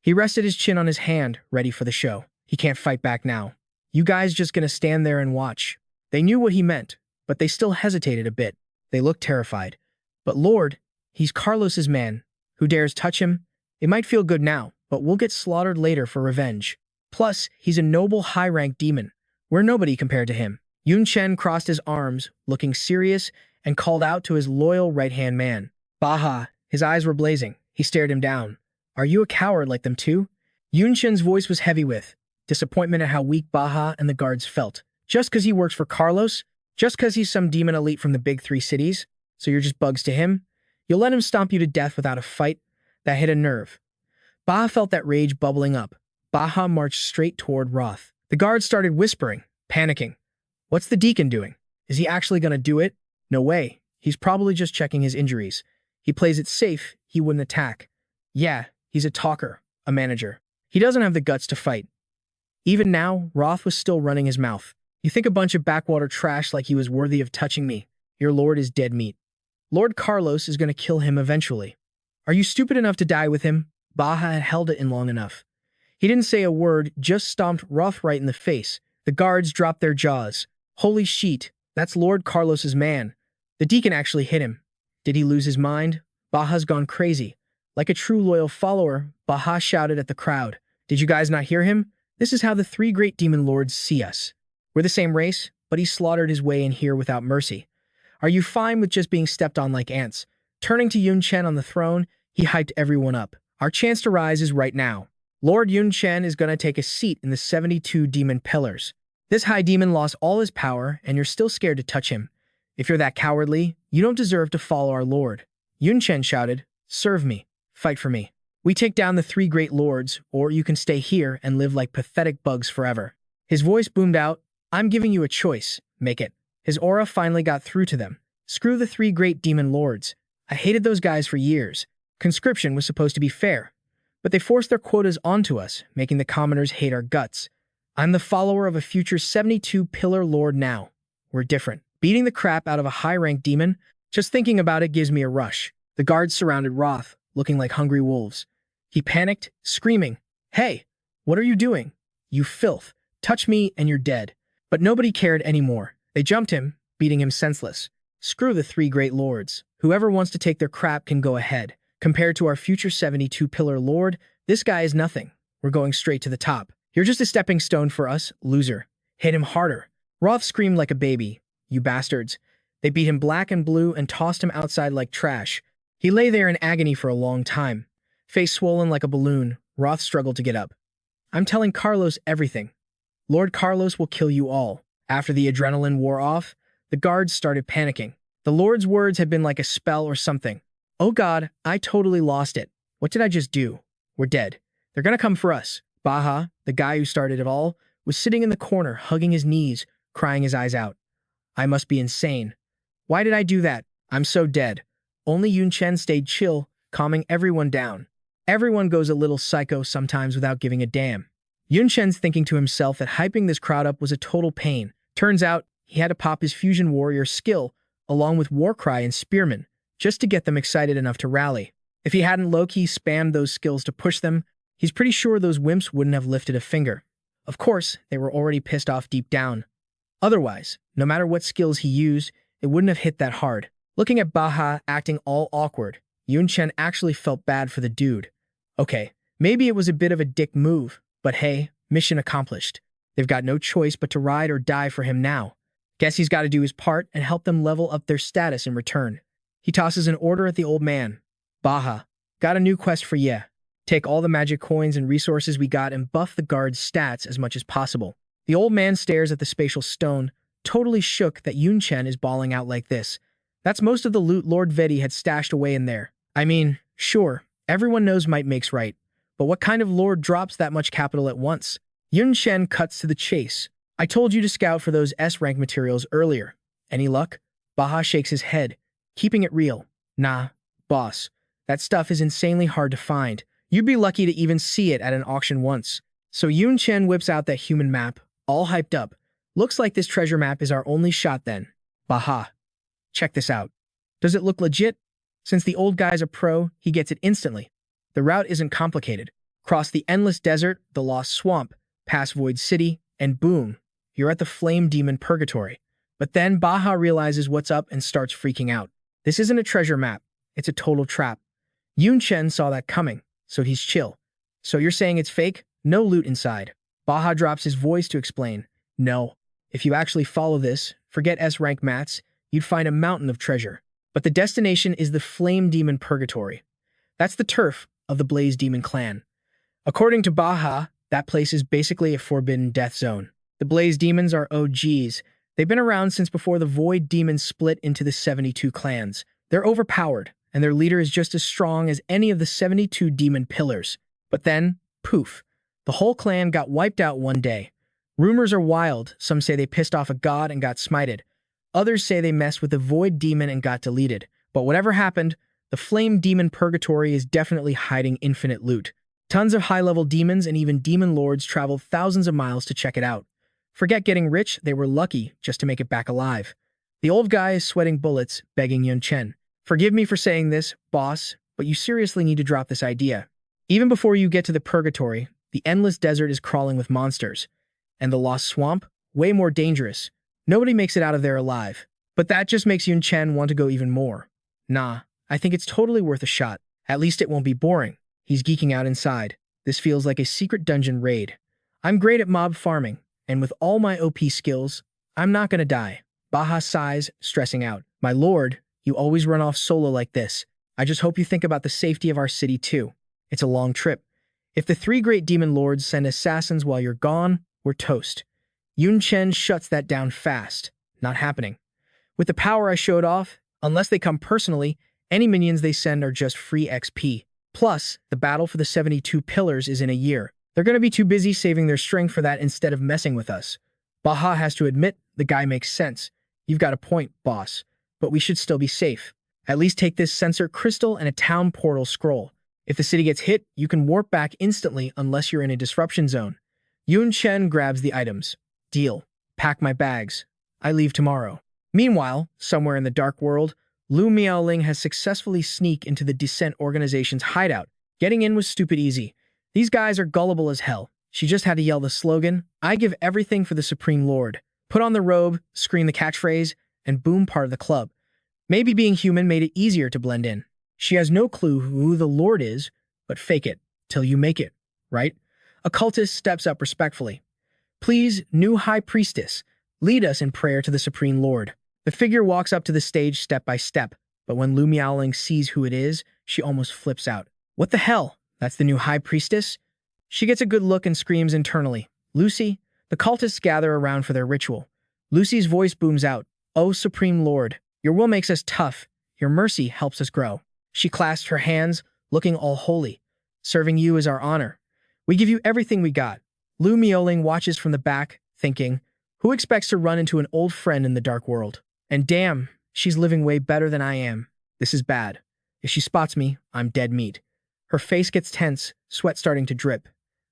He rested his chin on his hand, ready for the show. He can't fight back now. You guys just gonna stand there and watch. They knew what he meant, but they still hesitated a bit. They looked terrified. But Lord, he's Carlos's man. Who dares touch him? It might feel good now, but we'll get slaughtered later for revenge. Plus, he's a noble high-ranked demon. We're nobody compared to him. Yun Chen crossed his arms, looking serious, and called out to his loyal right-hand man. Baha. His eyes were blazing. He stared him down. Are you a coward like them too? Yun Chen's voice was heavy with disappointment at how weak Baha and the guards felt. Just because he works for Carlos? Just because he's some demon elite from the big 3 cities? So you're just bugs to him? You'll let him stomp you to death without a fight? That hit a nerve. Baha felt that rage bubbling up. Baha marched straight toward Roth. The guards started whispering, panicking. What's the deacon doing? Is he actually going to do it? No way. He's probably just checking his injuries. He plays it safe, he wouldn't attack. Yeah, he's a talker, a manager. He doesn't have the guts to fight. Even now, Roth was still running his mouth. You think a bunch of backwater trash like he was worthy of touching me. Your lord is dead meat. Lord Carlos is going to kill him eventually. Are you stupid enough to die with him? Baha had held it in long enough. He didn't say a word, just stomped Roth right in the face. The guards dropped their jaws. Holy shit, that's Lord Carlos's man. The deacon actually hit him. Did he lose his mind? Baha's gone crazy. Like a true loyal follower, Baha shouted at the crowd. Did you guys not hear him? This is how the three great demon lords see us. We're the same race, but he slaughtered his way in here without mercy. Are you fine with just being stepped on like ants? Turning to Yun Chen on the throne, he hyped everyone up. Our chance to rise is right now. Lord Yun Chen is going to take a seat in the 72 demon pillars. This high demon lost all his power, and you're still scared to touch him. If you're that cowardly, you don't deserve to follow our lord. Yun Chen shouted, serve me, fight for me. We take down the three great lords, or you can stay here and live like pathetic bugs forever. His voice boomed out, I'm giving you a choice, make it. His aura finally got through to them. Screw the three great demon lords. I hated those guys for years. Conscription was supposed to be fair, but they forced their quotas onto us, making the commoners hate our guts. I'm the follower of a future 72-pillar lord now. We're different. Beating the crap out of a high-ranked demon, just thinking about it gives me a rush. The guards surrounded Roth, looking like hungry wolves. He panicked, screaming, hey, what are you doing? You filth. Touch me and you're dead. But nobody cared anymore. They jumped him, beating him senseless. Screw the three great lords. Whoever wants to take their crap can go ahead. Compared to our future 72-pillar lord, this guy is nothing. We're going straight to the top. You're just a stepping stone for us, loser. Hit him harder. Roth screamed like a baby. You bastards. They beat him black and blue and tossed him outside like trash. He lay there in agony for a long time. Face swollen like a balloon, Roth struggled to get up. I'm telling Carlos everything. Lord Carlos will kill you all. After the adrenaline wore off, the guards started panicking. The Lord's words had been like a spell or something. Oh God, I totally lost it. What did I just do? We're dead. They're gonna come for us. Baha, the guy who started it all, was sitting in the corner, hugging his knees, crying his eyes out. I must be insane. Why did I do that? I'm so dead. Only Yun Chen stayed chill, calming everyone down. Everyone goes a little psycho sometimes without giving a damn. Yun Chen's thinking to himself that hyping this crowd up was a total pain. Turns out, he had to pop his fusion warrior skill, along with Warcry and Spearman, just to get them excited enough to rally. If he hadn't low-key spammed those skills to push them, he's pretty sure those wimps wouldn't have lifted a finger. Of course, they were already pissed off deep down. Otherwise, no matter what skills he used, it wouldn't have hit that hard. Looking at Baha acting all awkward, Yun Chen actually felt bad for the dude. Okay, maybe it was a bit of a dick move, but hey, mission accomplished. They've got no choice but to ride or die for him now. Guess he's got to do his part and help them level up their status in return. He tosses an order at the old man. Baha, got a new quest for ya. Take all the magic coins and resources we got and buff the guard's stats as much as possible. The old man stares at the spatial stone, totally shook that Yun Chen is bawling out like this. That's most of the loot Lord Vedi had stashed away in there. I mean, sure, everyone knows might makes right, but what kind of lord drops that much capital at once? Yun Chen cuts to the chase. I told you to scout for those S-rank materials earlier. Any luck? Baha shakes his head, keeping it real. Nah, boss. That stuff is insanely hard to find. You'd be lucky to even see it at an auction once. So Yun Chen whips out that human map, all hyped up. Looks like this treasure map is our only shot then. Baha. Check this out. Does it look legit? Since the old guy's a pro, he gets it instantly. The route isn't complicated. Cross the endless desert, the lost swamp, pass Void City, and boom, you're at the Flame Demon Purgatory. But then Baha realizes what's up and starts freaking out. This isn't a treasure map. It's a total trap. Yun Chen saw that coming, so he's chill. So you're saying it's fake? No loot inside. Baha drops his voice to explain. No. If you actually follow this, forget S-rank mats, you'd find a mountain of treasure. But the destination is the Flame Demon Purgatory. That's the turf of the Blaze Demon clan. According to Baha, that place is basically a forbidden death zone. The Blaze Demons are OGs. They've been around since before the Void Demons split into the 72 clans. They're overpowered, and their leader is just as strong as any of the 72 demon pillars. But then, poof, the whole clan got wiped out one day. Rumors are wild. Some say they pissed off a god and got smited. Others say they messed with the Void Demon and got deleted. But whatever happened, the Flame Demon Purgatory is definitely hiding infinite loot. Tons of high-level demons and even demon lords traveled thousands of miles to check it out. Forget getting rich, they were lucky just to make it back alive. The old guy is sweating bullets, begging Yun Chen. Forgive me for saying this, boss, but you seriously need to drop this idea. Even before you get to the purgatory, the endless desert is crawling with monsters. And the lost swamp? Way more dangerous. Nobody makes it out of there alive. But that just makes Yun Chen want to go even more. Nah, I think it's totally worth a shot. At least it won't be boring. He's geeking out inside. This feels like a secret dungeon raid. I'm great at mob farming, and with all my OP skills, I'm not gonna die. Baha sighs, stressing out. My lord, you always run off solo like this. I just hope you think about the safety of our city too. It's a long trip. If the three great demon lords send assassins while you're gone, we're toast. Yun Chen shuts that down fast. Not happening. With the power I showed off, unless they come personally, any minions they send are just free XP. Plus, the battle for the 72 pillars is in a year. They're gonna be too busy saving their strength for that instead of messing with us. Baha has to admit, the guy makes sense. You've got a point, boss. But we should still be safe. At least take this sensor crystal and a town portal scroll. If the city gets hit, you can warp back instantly unless you're in a disruption zone. Yun Chen grabs the items. Deal. Pack my bags. I leave tomorrow. Meanwhile, somewhere in the dark world, Lu Miaoling has successfully sneaked into the Descent Organization's hideout. Getting in was stupid easy. These guys are gullible as hell. She just had to yell the slogan, I give everything for the Supreme Lord. Put on the robe, scream the catchphrase, and boom, part of the club. Maybe being human made it easier to blend in. She has no clue who the Lord is, but fake it till you make it, right? A cultist steps up respectfully. Please, new High Priestess, lead us in prayer to the Supreme Lord. The figure walks up to the stage step by step, but when Lu Miaoling sees who it is, she almost flips out. What the hell? That's the new High Priestess? She gets a good look and screams internally. Lucy? The cultists gather around for their ritual. Lucy's voice booms out. Oh, Supreme Lord, your will makes us tough. Your mercy helps us grow. She clasped her hands, looking all holy. Serving you is our honor. We give you everything we got. Lu Miaoling watches from the back, thinking, who expects to run into an old friend in the dark world? And damn, she's living way better than I am. This is bad. If she spots me, I'm dead meat. Her face gets tense, sweat starting to drip.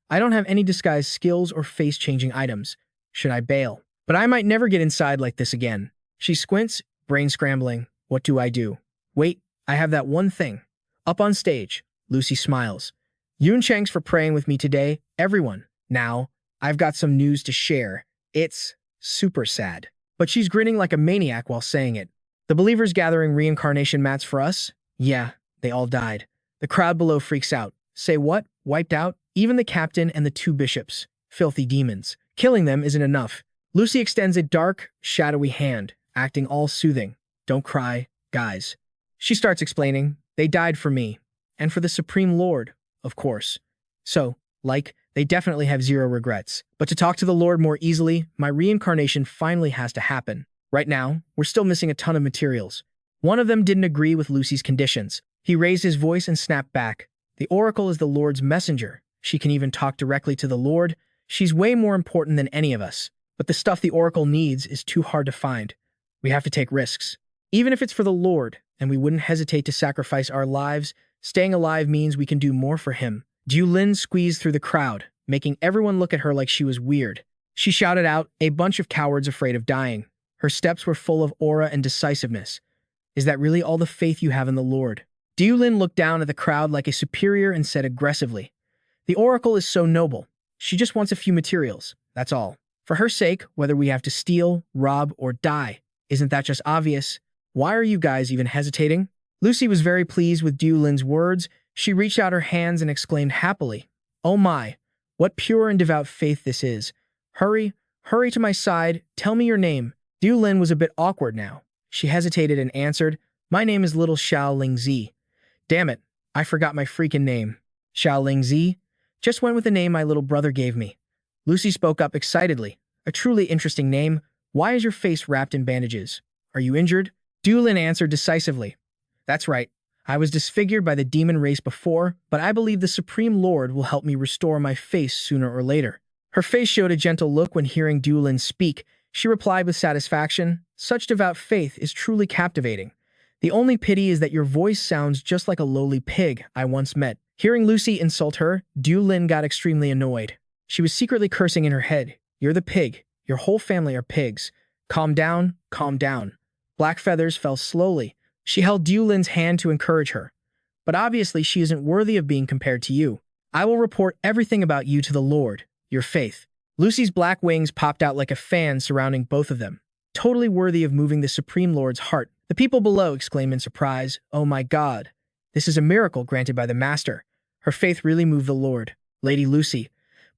I don't have any disguise skills or face-changing items. Should I bail? But I might never get inside like this again. She squints, brain scrambling. What do I do? Wait, I have that one thing. Up on stage, Lucy smiles. Yun Chen's for praying with me today, everyone. Now, I've got some news to share. It's super sad. But she's grinning like a maniac while saying it. The believers gathering reincarnation mats for us? Yeah, they all died. The crowd below freaks out. Say what? Wiped out? Even the captain and the two bishops. Filthy demons. Killing them isn't enough. Lucy extends a dark, shadowy hand, acting all soothing. Don't cry, guys. She starts explaining, they died for me. And for the Supreme Lord, of course. So, they definitely have zero regrets. But to talk to the Lord more easily, my reincarnation finally has to happen. Right now, we're still missing a ton of materials. One of them didn't agree with Lucy's conditions. He raised his voice and snapped back. The Oracle is the Lord's messenger. She can even talk directly to the Lord. She's way more important than any of us. But the stuff the Oracle needs is too hard to find. We have to take risks. Even if it's for the Lord, and we wouldn't hesitate to sacrifice our lives, staying alive means we can do more for him. Du Lin squeezed through the crowd, making everyone look at her like she was weird. She shouted out, a bunch of cowards afraid of dying. Her steps were full of aura and decisiveness. Is that really all the faith you have in the Lord? Du Lin looked down at the crowd like a superior and said aggressively, the Oracle is so noble. She just wants a few materials, that's all. For her sake, whether we have to steal, rob, or die. Isn't that just obvious? Why are you guys even hesitating? Lucy was very pleased with Du Lin's words. She reached out her hands and exclaimed happily, oh my, what pure and devout faith this is. Hurry to my side, tell me your name. Du Lin was a bit awkward now. She hesitated and answered, my name is Little Xiao Lingzi. Damn it, I forgot my freaking name. Xiao Lingzi? Just went with the name my little brother gave me. Lucy spoke up excitedly. A truly interesting name. Why is your face wrapped in bandages? Are you injured? Du Lin answered decisively. That's right. I was disfigured by the demon race before, but I believe the Supreme Lord will help me restore my face sooner or later. Her face showed a gentle look when hearing Du Lin speak. She replied with satisfaction, such devout faith is truly captivating. The only pity is that your voice sounds just like a lowly pig I once met. Hearing Lucy insult her, Du Lin got extremely annoyed. She was secretly cursing in her head. You're the pig. Your whole family are pigs. Calm down, calm down. Black feathers fell slowly. She held Du Lin's hand to encourage her. But obviously she isn't worthy of being compared to you. I will report everything about you to the Lord, your faith. Lucy's black wings popped out like a fan surrounding both of them. Totally worthy of moving the Supreme Lord's heart. The people below exclaimed in surprise, oh my God. This is a miracle granted by the Master. Her faith really moved the Lord. Lady Lucy,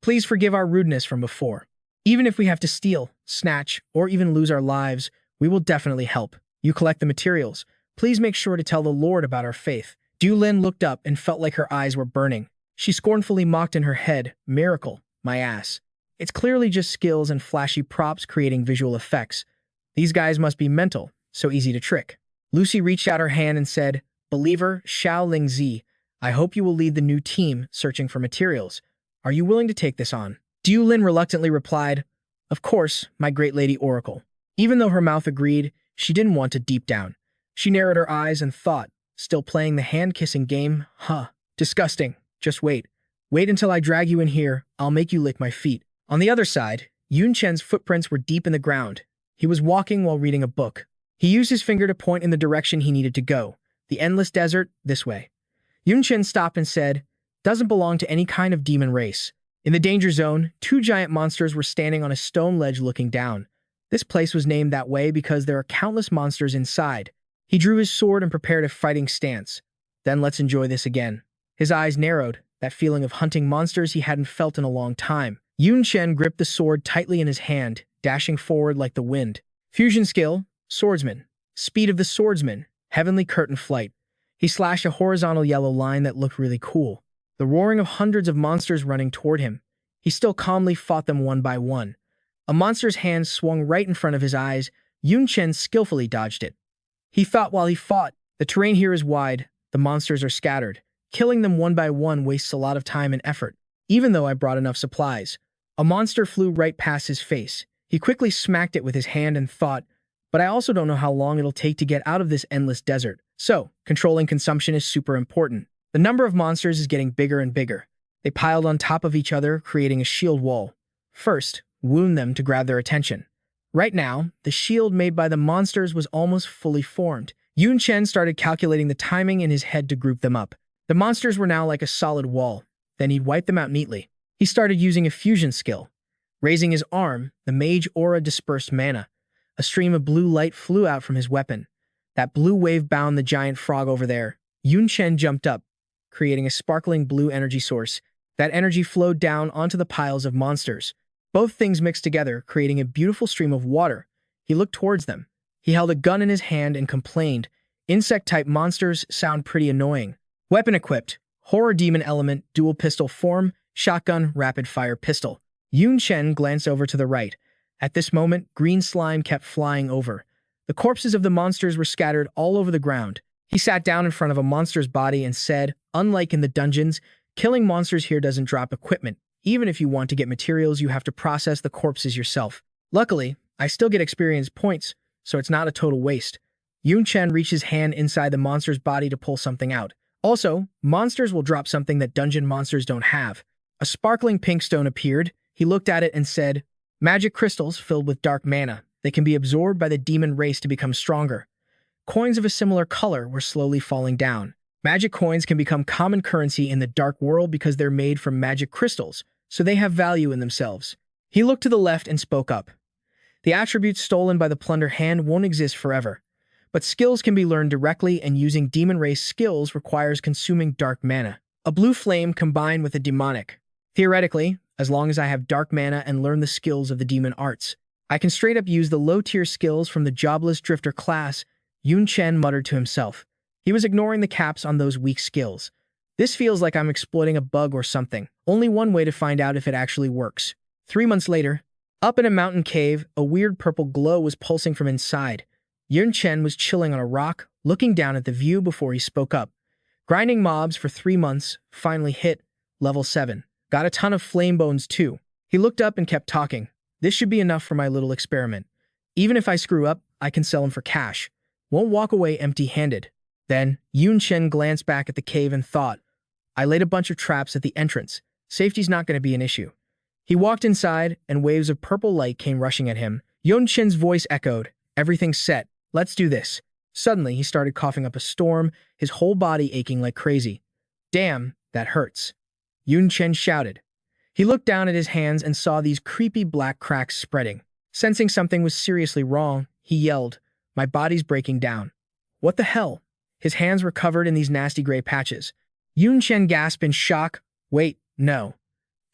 Please forgive our rudeness from before. Even if we have to steal, snatch, or even lose our lives, we will definitely help. You collect the materials. Please make sure to tell the Lord about our faith. Du Lin looked up and felt like her eyes were burning. She scornfully mocked in her head, "Miracle, my ass. It's clearly just skills and flashy props creating visual effects. These guys must be mental, so easy to trick." Lucy reached out her hand and said, "Believer Xiao Lingzi, I hope you will lead the new team searching for materials. Are you willing to take this on?" Du Lin reluctantly replied, "Of course, my great lady Oracle." Even though her mouth agreed, she didn't want to deep down. She narrowed her eyes and thought, still playing the hand-kissing game? Huh. Disgusting. Just wait. Wait until I drag you in here. I'll make you lick my feet. On the other side, Yun Chen's footprints were deep in the ground. He was walking while reading a book. He used his finger to point in the direction he needed to go. The endless desert, this way. Yun Chen stopped and said, "Doesn't belong to any kind of demon race." In the danger zone, two giant monsters were standing on a stone ledge looking down. This place was named that way because there are countless monsters inside. He drew his sword and prepared a fighting stance. Then let's enjoy this again. His eyes narrowed, that feeling of hunting monsters he hadn't felt in a long time. Yun Chen gripped the sword tightly in his hand, dashing forward like the wind. Fusion skill, Swordsman. Speed of the Swordsman, Heavenly Curtain Flight. He slashed a horizontal yellow line that looked really cool. The roaring of hundreds of monsters running toward him. He still calmly fought them one by one. A monster's hand swung right in front of his eyes. Yun Chen skillfully dodged it. He thought while he fought, the terrain here is wide, the monsters are scattered. Killing them one by one wastes a lot of time and effort, even though I brought enough supplies. A monster flew right past his face. He quickly smacked it with his hand and thought, but I also don't know how long it'll take to get out of this endless desert. So, controlling consumption is super important. The number of monsters is getting bigger and bigger. They piled on top of each other, creating a shield wall. First, wound them to grab their attention. Right now, the shield made by the monsters was almost fully formed. Yun Chen started calculating the timing in his head to group them up. The monsters were now like a solid wall. Then he'd wipe them out neatly. He started using a fusion skill. Raising his arm, the Mage aura dispersed mana. A stream of blue light flew out from his weapon. That blue wave bound the giant frog over there. Yun Chen jumped up, creating a sparkling blue energy source. That energy flowed down onto the piles of monsters. Both things mixed together, creating a beautiful stream of water. He looked towards them. He held a gun in his hand and complained, "Insect-type monsters sound pretty annoying." Weapon equipped. Horror demon element, dual pistol form, shotgun, rapid-fire pistol. Yun Chen glanced over to the right. At this moment, green slime kept flying over. The corpses of the monsters were scattered all over the ground. He sat down in front of a monster's body and said, "Unlike in the dungeons, killing monsters here doesn't drop equipment. Even if you want to get materials, you have to process the corpses yourself. Luckily, I still get experience points, so it's not a total waste." Yun Chen reached his hand inside the monster's body to pull something out. Also, monsters will drop something that dungeon monsters don't have. A sparkling pink stone appeared. He looked at it and said, "Magic crystals filled with dark mana. They can be absorbed by the demon race to become stronger." Coins of a similar color were slowly falling down. Magic coins can become common currency in the dark world because they're made from magic crystals, so they have value in themselves. He looked to the left and spoke up. "The attributes stolen by the plunder hand won't exist forever, but skills can be learned directly, and using demon race skills requires consuming dark mana. A blue flame combined with a demonic. Theoretically, as long as I have dark mana and learn the skills of the demon arts, I can straight up use the low-tier skills from the Jobless Drifter class," Yun Chen muttered to himself. He was ignoring the caps on those weak skills. "This feels like I'm exploiting a bug or something. Only one way to find out if it actually works." 3 months later, up in a mountain cave, a weird purple glow was pulsing from inside. Yun Chen was chilling on a rock, looking down at the view before he spoke up. "Grinding mobs for 3 months, finally hit level 7. Got a ton of flame bones too." He looked up and kept talking. "This should be enough for my little experiment. Even if I screw up, I can sell them for cash. Won't walk away empty-handed." Then, Yun Chen glanced back at the cave and thought, "I laid a bunch of traps at the entrance. Safety's not going to be an issue." He walked inside, and waves of purple light came rushing at him. Yun Chen's voice echoed, "Everything's set. Let's do this." Suddenly, he started coughing up a storm, his whole body aching like crazy. "Damn, that hurts," Yun Chen shouted. He looked down at his hands and saw these creepy black cracks spreading. Sensing something was seriously wrong, he yelled, "My body's breaking down." "What the hell?" His hands were covered in these nasty gray patches. Yun Chen gasped in shock. "Wait, no.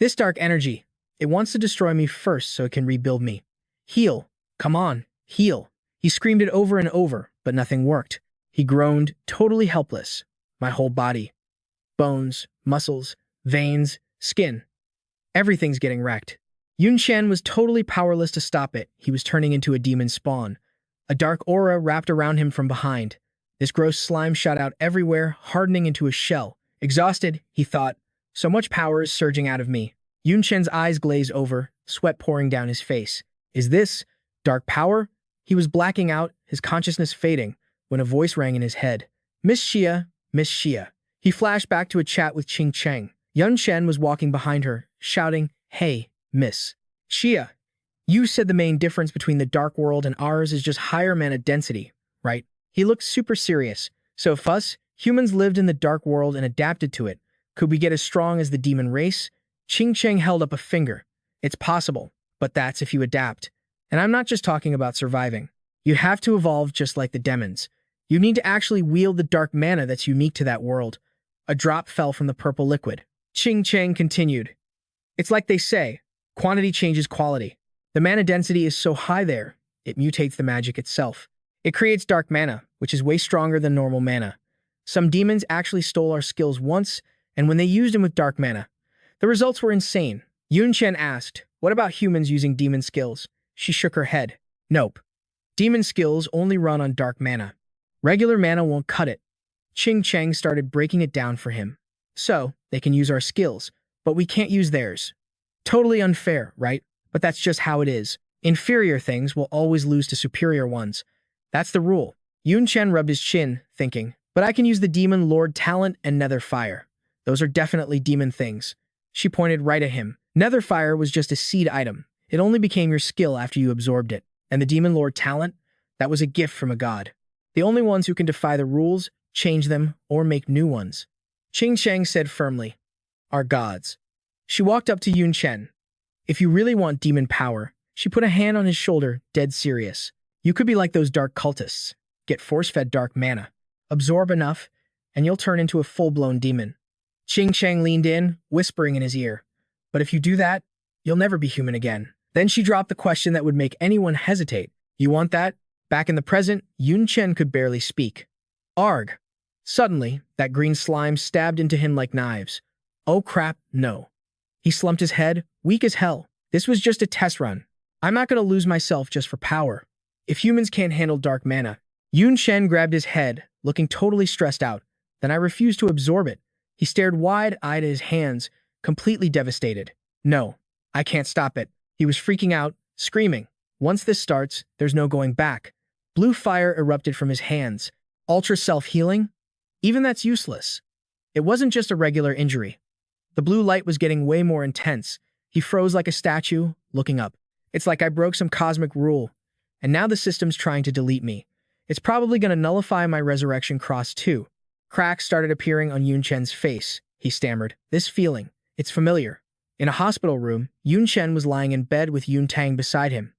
This dark energy, it wants to destroy me first so it can rebuild me. Heal. Come on, heal. He screamed it over and over, but nothing worked. He groaned, totally helpless. My whole body. Bones, muscles, veins, skin. Everything's getting wrecked. Yun Chen was totally powerless to stop it. He was turning into a demon spawn. A dark aura wrapped around him from behind. This gross slime shot out everywhere, hardening into a shell. Exhausted, he thought, so much power is surging out of me. Yun Chen's eyes glazed over, sweat pouring down his face. Is this dark power? He was blacking out, his consciousness fading, when a voice rang in his head. Miss Xia, Miss Xia. He flashed back to a chat with Qing Cheng. Yun Chen was walking behind her, shouting, Hey, Miss Xia. You said the main difference between the dark world and ours is just higher mana density, right? He looked super serious. So if us, humans lived in the dark world and adapted to it, could we get as strong as the demon race? Qing Cheng held up a finger. It's possible, but that's if you adapt. And I'm not just talking about surviving. You have to evolve just like the demons. You need to actually wield the dark mana that's unique to that world. A drop fell from the purple liquid. Qing Cheng continued. It's like they say, quantity changes quality. The mana density is so high there, it mutates the magic itself. It creates dark mana, which is way stronger than normal mana. Some demons actually stole our skills once, and when they used them with dark mana, the results were insane. Yun Chen asked, what about humans using demon skills? She shook her head. Nope. Demon skills only run on dark mana. Regular mana won't cut it. Qing Cheng started breaking it down for him. So, they can use our skills, but we can't use theirs. Totally unfair, right? But that's just how it is. Inferior things will always lose to superior ones. That's the rule. Yun Chen rubbed his chin, thinking, but I can use the Demon Lord Talent and Nether Fire. Those are definitely demon things. She pointed right at him. Nether Fire was just a seed item. It only became your skill after you absorbed it. And the Demon Lord Talent? That was a gift from a god. The only ones who can defy the rules, change them, or make new ones. Qing Cheng said firmly, are gods. She walked up to Yun Chen. If you really want demon power, she put a hand on his shoulder, dead serious. You could be like those dark cultists. Get force-fed dark mana. Absorb enough, and you'll turn into a full-blown demon. Qing Cheng leaned in, whispering in his ear. But if you do that, you'll never be human again. Then she dropped the question that would make anyone hesitate. You want that? Back in the present, Yun Chen could barely speak. Arg. Suddenly, that green slime stabbed into him like knives. Oh crap, no. He slumped his head, weak as hell. This was just a test run. I'm not going to lose myself just for power. If humans can't handle dark mana. Yun Chen grabbed his head, looking totally stressed out. Then I refused to absorb it. He stared wide-eyed at his hands, completely devastated. No, I can't stop it. He was freaking out, screaming. Once this starts, there's no going back. Blue fire erupted from his hands. Ultra self-healing? Even that's useless. It wasn't just a regular injury. The blue light was getting way more intense. He froze like a statue, looking up. It's like I broke some cosmic rule, and now the system's trying to delete me. It's probably going to nullify my resurrection cross too. Cracks started appearing on Yun Chen's face. He stammered. This feeling, it's familiar. In a hospital room, Yun Chen was lying in bed with Yun Tang beside him.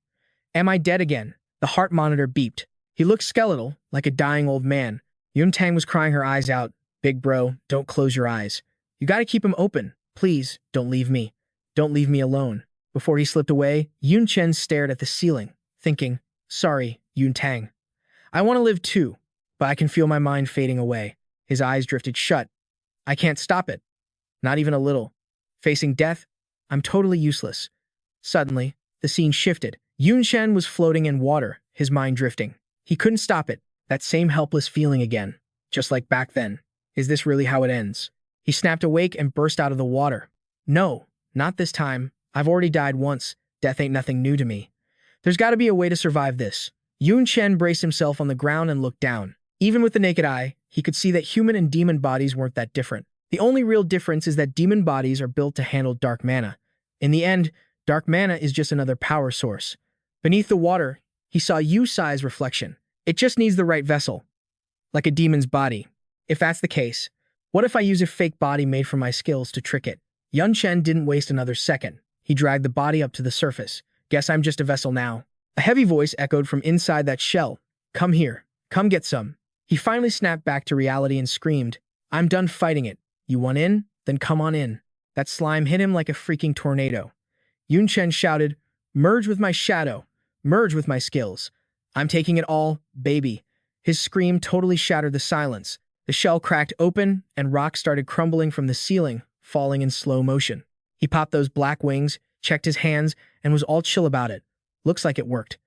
Am I dead again? The heart monitor beeped. He looked skeletal, like a dying old man. Yun Tang was crying her eyes out. Big bro, don't close your eyes. You gotta keep them open. Please, don't leave me. Don't leave me alone. Before he slipped away, Yun Chen stared at the ceiling, thinking, sorry, Yun Tang. I want to live too, but I can feel my mind fading away. His eyes drifted shut. I can't stop it. Not even a little. Facing death, I'm totally useless. Suddenly, the scene shifted. Yun Chen was floating in water, his mind drifting. He couldn't stop it. That same helpless feeling again. Just like back then. Is this really how it ends? He snapped awake and burst out of the water. No, not this time. I've already died once. Death ain't nothing new to me. There's got to be a way to survive this. Yun Chen braced himself on the ground and looked down. Even with the naked eye, he could see that human and demon bodies weren't that different. The only real difference is that demon bodies are built to handle dark mana. In the end, dark mana is just another power source. Beneath the water, he saw Yu-Sai's reflection. It just needs the right vessel. Like a demon's body. If that's the case, what if I use a fake body made from my skills to trick it? Yun Chen didn't waste another second. He dragged the body up to the surface. Guess I'm just a vessel now. A heavy voice echoed from inside that shell. Come here. Come get some. He finally snapped back to reality and screamed, I'm done fighting it. You want in? Then come on in. That slime hit him like a freaking tornado. Yun Chen shouted, "Merge with my shadow. Merge with my skills. I'm taking it all, baby." His scream totally shattered the silence. The shell cracked open, and rocks started crumbling from the ceiling, falling in slow motion. He popped those black wings, checked his hands, and was all chill about it. Looks like it worked.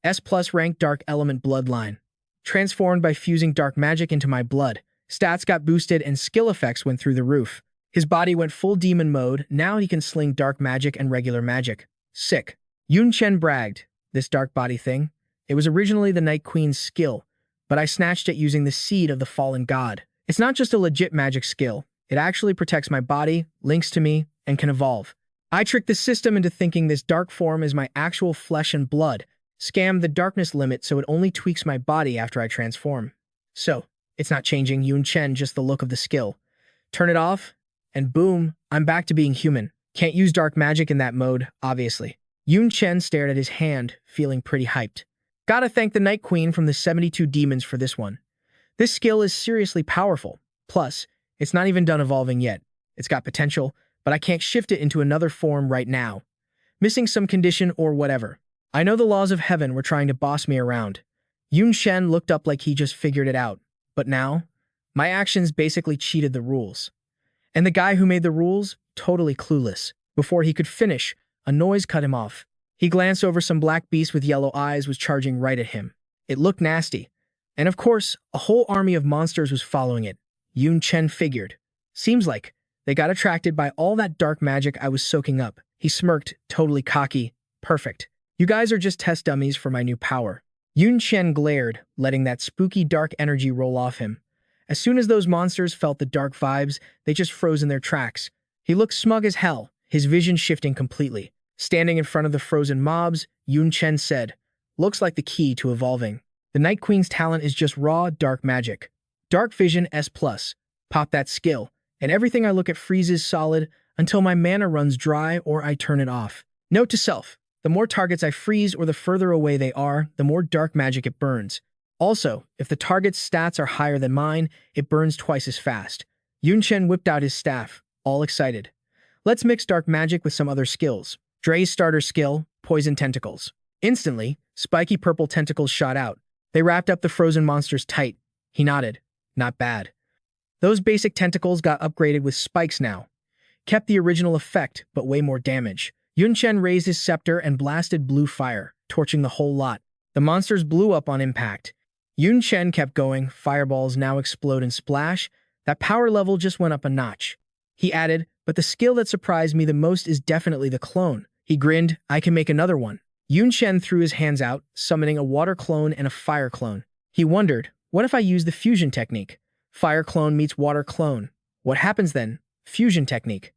S+ rank Dark Element Bloodline. Transformed by fusing dark magic into my blood. Stats got boosted and skill effects went through the roof. His body went full demon mode. Now he can sling dark magic and regular magic. Sick. Yun Chen bragged, "This dark body thing, it was originally the Night Queen's skill, but I snatched it using the seed of the fallen god. It's not just a legit magic skill. It actually protects my body, links to me, and can evolve. I tricked the system into thinking this dark form is my actual flesh and blood, scammed the darkness limit so it only tweaks my body after I transform. So, it's not changing Yun Chen, just the look of the skill. Turn it off, and boom, I'm back to being human. Can't use dark magic in that mode, obviously." Yun Chen stared at his hand, feeling pretty hyped. "Gotta thank the Night Queen from the 72 Demons for this one. This skill is seriously powerful. Plus, it's not even done evolving yet. It's got potential, but I can't shift it into another form right now. Missing some condition or whatever. I know the laws of heaven were trying to boss me around." Yun Chen looked up like he just figured it out. But now, my actions basically cheated the rules. And the guy who made the rules, totally clueless. Before he could finish, a noise cut him off. He glanced over. Some black beast with yellow eyes was charging right at him. It looked nasty. And of course, a whole army of monsters was following it. Yun Chen figured. Seems like they got attracted by all that dark magic I was soaking up. He smirked, totally cocky. Perfect. You guys are just test dummies for my new power. Yun Chen glared, letting that spooky dark energy roll off him. As soon as those monsters felt the dark vibes, they just froze in their tracks. He looked smug as hell, his vision shifting completely. Standing in front of the frozen mobs, Yun Chen said, "Looks like the key to evolving. The Night Queen's talent is just raw, dark magic. Dark Vision S+. Pop that skill, and everything I look at freezes solid until my mana runs dry or I turn it off. Note to self, the more targets I freeze or the further away they are, the more dark magic it burns. Also, if the target's stats are higher than mine, it burns twice as fast." Yun Chen whipped out his staff, all excited. "Let's mix dark magic with some other skills. Dre's starter skill, Poison Tentacles." Instantly, spiky purple tentacles shot out. They wrapped up the frozen monsters tight. He nodded. Not bad. Those basic tentacles got upgraded with spikes now. Kept the original effect, but way more damage. Yun Chen raised his scepter and blasted blue fire, torching the whole lot. The monsters blew up on impact. Yun Chen kept going. Fireballs now explode and splash. That power level just went up a notch. He added, "But the skill that surprised me the most is definitely the clone." He grinned, "I can make another one." Yun Chen threw his hands out, summoning a water clone and a fire clone. He wondered, what if I use the fusion technique? Fire clone meets water clone. What happens then? Fusion technique.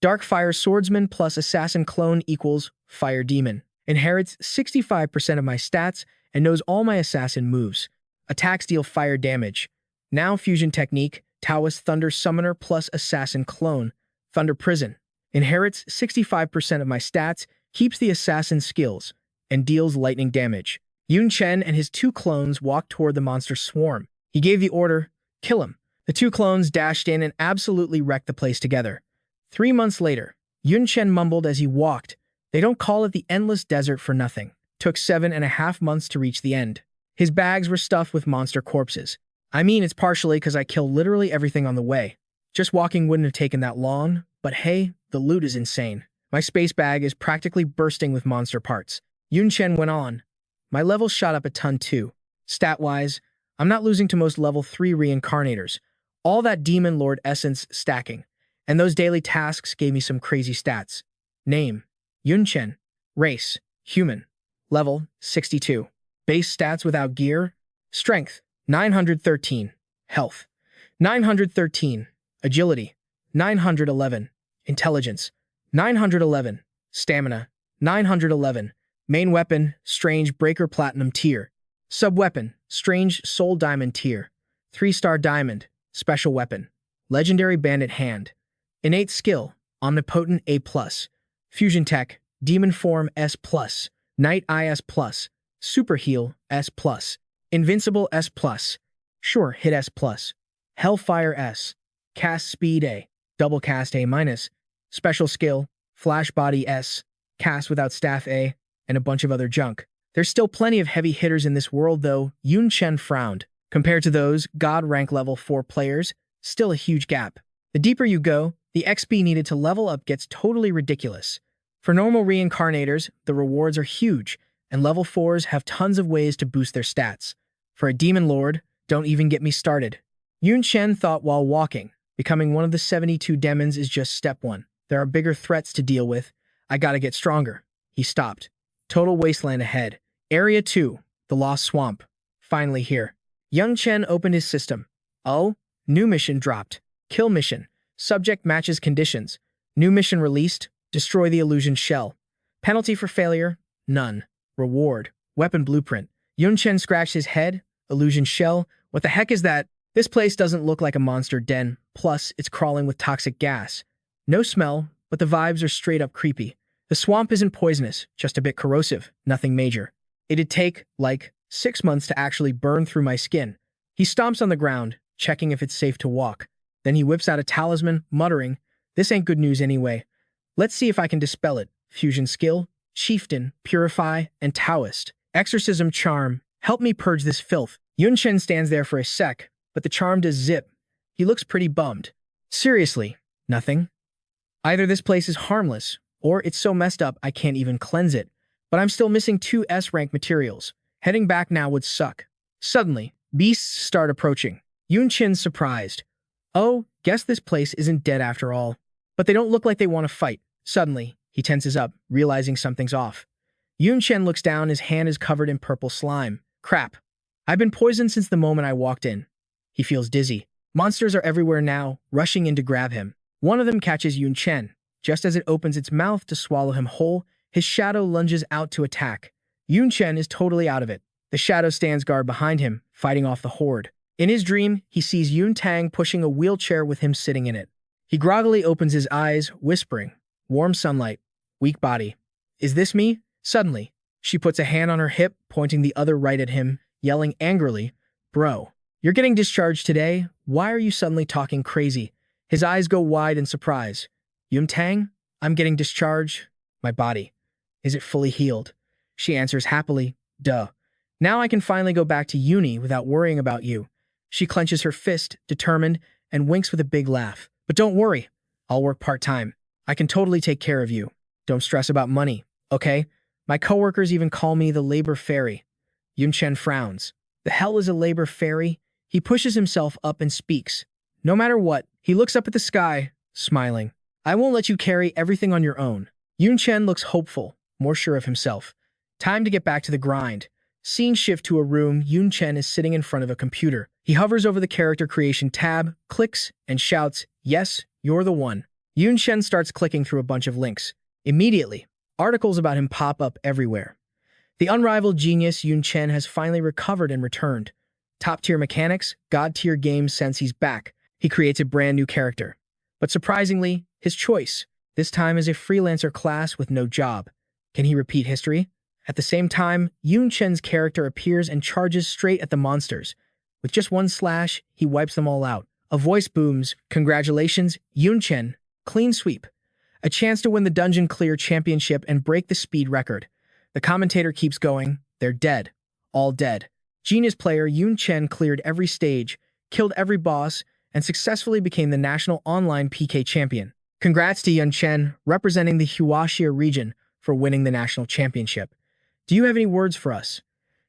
Dark Fire Swordsman plus Assassin Clone equals Fire Demon. Inherits 65% of my stats and knows all my assassin moves. Attacks deal fire damage. Now Fusion Technique, Taoist Thunder Summoner plus Assassin Clone. Thunder Prison. Inherits 65% of my stats, keeps the assassin skills, and deals lightning damage. Yun Chen and his two clones walked toward the monster swarm. He gave the order, "Kill him." The two clones dashed in and absolutely wrecked the place together. 3 months later, Yun Chen mumbled as he walked, "They don't call it the endless desert for nothing." Took 7.5 months to reach the end. His bags were stuffed with monster corpses. I mean, it's partially because I killed literally everything on the way. Just walking wouldn't have taken that long, but hey, the loot is insane. My space bag is practically bursting with monster parts. Yun Chen went on. My level shot up a ton too. Stat-wise, I'm not losing to most level 3 reincarnators. All that Demon Lord essence stacking. And those daily tasks gave me some crazy stats. Name, Yun Chen. Race, human. Level, 62. Base stats without gear. Strength, 913. Health, 913. Agility, 911. Intelligence, 911. Stamina, 911. Main weapon, Strange Breaker Platinum tier. Sub-weapon, Strange Soul Diamond tier. 3-star Diamond, special weapon. Legendary Bandit Hand. Innate skill, Omnipotent A+. Fusion Tech, Demon Form S+. Night Eye S+. Super Heal S+. Invincible S+. Sure Hit S+. Hellfire S. Cast Speed A. Double Cast A-. special skill, flash body S, cast without staff A, and a bunch of other junk. There's still plenty of heavy hitters in this world though. Yun Chen frowned. Compared to those God rank level 4 players, still a huge gap. The deeper you go, the XP needed to level up gets totally ridiculous. For normal reincarnators, the rewards are huge, and level 4s have tons of ways to boost their stats. For a demon lord, don't even get me started. Yun Chen thought while walking, becoming one of the 72 demons is just step 1. There are bigger threats to deal with. I gotta get stronger. He stopped. Total wasteland ahead. Area 2, the Lost Swamp. Finally here. Yun Chen opened his system. Oh, new mission dropped. Kill mission. Subject matches conditions. New mission released. Destroy the illusion shell. Penalty for failure? None. Reward. Weapon blueprint. Yun Chen scratched his head. Illusion shell? What the heck is that? This place doesn't look like a monster den. Plus, it's crawling with toxic gas. No smell, but the vibes are straight up creepy. The swamp isn't poisonous, just a bit corrosive. Nothing major. It'd take, like, 6 months to actually burn through my skin. He stomps on the ground, checking if it's safe to walk. Then he whips out a talisman, muttering, "This ain't good news anyway. Let's see if I can dispel it. Fusion skill, Chieftain, Purify, and Taoist. Exorcism charm. Help me purge this filth." Yun Chen stands there for a sec, but the charm does zip. He looks pretty bummed. Seriously, nothing? Either this place is harmless, or it's so messed up I can't even cleanse it. But I'm still missing 2 S-rank materials. Heading back now would suck. Suddenly, beasts start approaching. Yun Chen's surprised. Oh, guess this place isn't dead after all. But they don't look like they want to fight. Suddenly, he tenses up, realizing something's off. Yun Chen looks down, his hand is covered in purple slime. Crap. I've been poisoned since the moment I walked in. He feels dizzy. Monsters are everywhere now, rushing in to grab him. One of them catches Yun Chen. Just as it opens its mouth to swallow him whole, his shadow lunges out to attack. Yun Chen is totally out of it. The shadow stands guard behind him, fighting off the horde. In his dream, he sees Yun Tang pushing a wheelchair with him sitting in it. He groggily opens his eyes, whispering, "Warm sunlight, weak body. Is this me?" Suddenly, she puts a hand on her hip, pointing the other right at him, yelling angrily, "Bro, you're getting discharged today. Why are you suddenly talking crazy?" His eyes go wide in surprise. "Yun Tang, I'm getting discharged. My body. Is it fully healed?" She answers happily, "Duh. Now I can finally go back to uni without worrying about you." She clenches her fist, determined, and winks with a big laugh. "But don't worry. I'll work part-time. I can totally take care of you. Don't stress about money, okay? My coworkers even call me the labor fairy." Yun Chen frowns. The hell is a labor fairy? He pushes himself up and speaks. No matter what, he looks up at the sky, smiling. "I won't let you carry everything on your own." Yun Chen looks hopeful, more sure of himself. Time to get back to the grind. Scene shift to a room. Yun Chen is sitting in front of a computer. He hovers over the character creation tab, clicks, and shouts, "Yes, you're the one." Yun Chen starts clicking through a bunch of links. Immediately, articles about him pop up everywhere. The unrivaled genius Yun Chen has finally recovered and returned. Top-tier mechanics, god-tier games since he's back. He creates a brand new character. But surprisingly, his choice, this time is a freelancer class with no job. Can he repeat history? At the same time, Yun Chen's character appears and charges straight at the monsters. With just one slash, he wipes them all out. A voice booms, "Congratulations, Yun Chen. Clean sweep. A chance to win the Dungeon Clear Championship and break the speed record." The commentator keeps going, "They're dead. All dead." Genius player Yun Chen cleared every stage, killed every boss, and successfully became the national online PK champion. Congrats to Yun Chen, representing the Huaxia region, for winning the national championship. Do you have any words for us?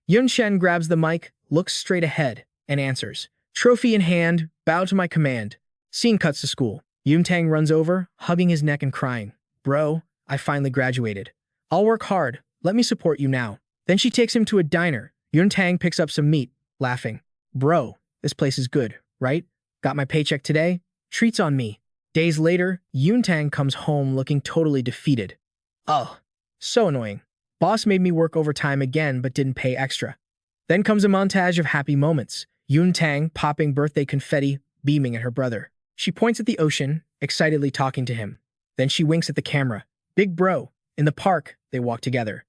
Yun Chen grabs the mic, looks straight ahead, and answers. Trophy in hand, bow to my command. Scene cuts to school. Yun Tang runs over, hugging his neck and crying. "Bro, I finally graduated. I'll work hard. Let me support you now." Then she takes him to a diner. Yun Tang picks up some meat, laughing. "Bro, this place is good, right? Got my paycheck today? Treats on me." Days later, Yun Tang comes home looking totally defeated. "Ugh, so annoying. Boss made me work overtime again but didn't pay extra." Then comes a montage of happy moments. Yun Tang popping birthday confetti, beaming at her brother. She points at the ocean, excitedly talking to him. Then she winks at the camera. "Big bro." In the park, they walk together.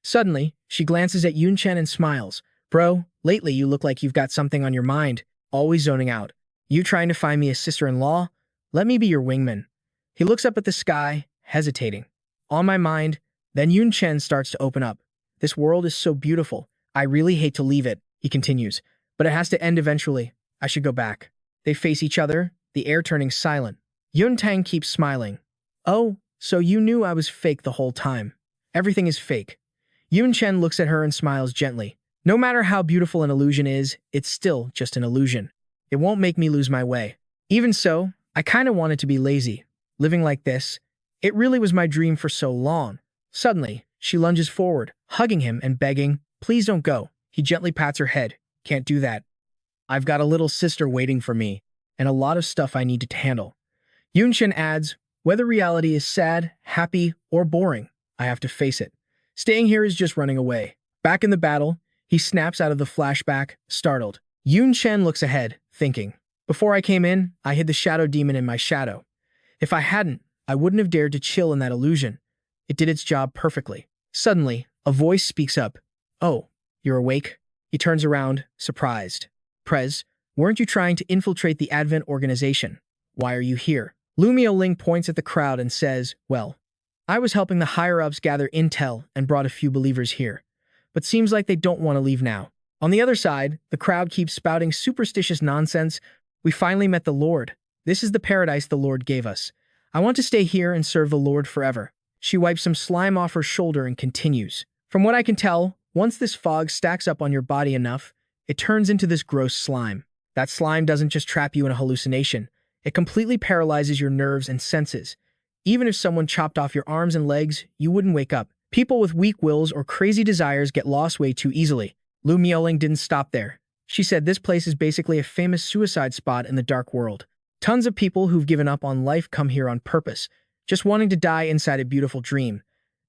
Suddenly, she glances at Yun Chen and smiles. "Bro, lately you look like you've got something on your mind, always zoning out. You trying to find me a sister-in-law? Let me be your wingman." He looks up at the sky, hesitating. On my mind, then Yun Chen starts to open up. This world is so beautiful. I really hate to leave it, he continues. But it has to end eventually. I should go back. They face each other, the air turning silent. Yun Tang keeps smiling. Oh, so you knew I was fake the whole time. Everything is fake. Yun Chen looks at her and smiles gently. No matter how beautiful an illusion is, it's still just an illusion. It won't make me lose my way. Even so, I kinda wanted to be lazy. Living like this, it really was my dream for so long. Suddenly, she lunges forward, hugging him and begging, please don't go. He gently pats her head. Can't do that. I've got a little sister waiting for me, and a lot of stuff I need to handle. Yun Chen adds, whether reality is sad, happy, or boring, I have to face it. Staying here is just running away. Back in the battle, he snaps out of the flashback, startled. Yun Chen looks ahead, thinking, before I came in, I hid the shadow demon in my shadow. If I hadn't, I wouldn't have dared to chill in that illusion. It did its job perfectly. Suddenly, a voice speaks up. Oh, you're awake? He turns around, surprised. Prez, weren't you trying to infiltrate the Advent organization? Why are you here? Lu Miaoling points at the crowd and says, well, I was helping the higher-ups gather intel and brought a few believers here. But seems like they don't want to leave now. On the other side, the crowd keeps spouting superstitious nonsense. We finally met the Lord. This is the paradise the Lord gave us. I want to stay here and serve the Lord forever. She wipes some slime off her shoulder and continues. From what I can tell, once this fog stacks up on your body enough, it turns into this gross slime. That slime doesn't just trap you in a hallucination. It completely paralyzes your nerves and senses. Even if someone chopped off your arms and legs, you wouldn't wake up. People with weak wills or crazy desires get lost way too easily. Lu Miaoling didn't stop there. She said this place is basically a famous suicide spot in the dark world. Tons of people who've given up on life come here on purpose, just wanting to die inside a beautiful dream.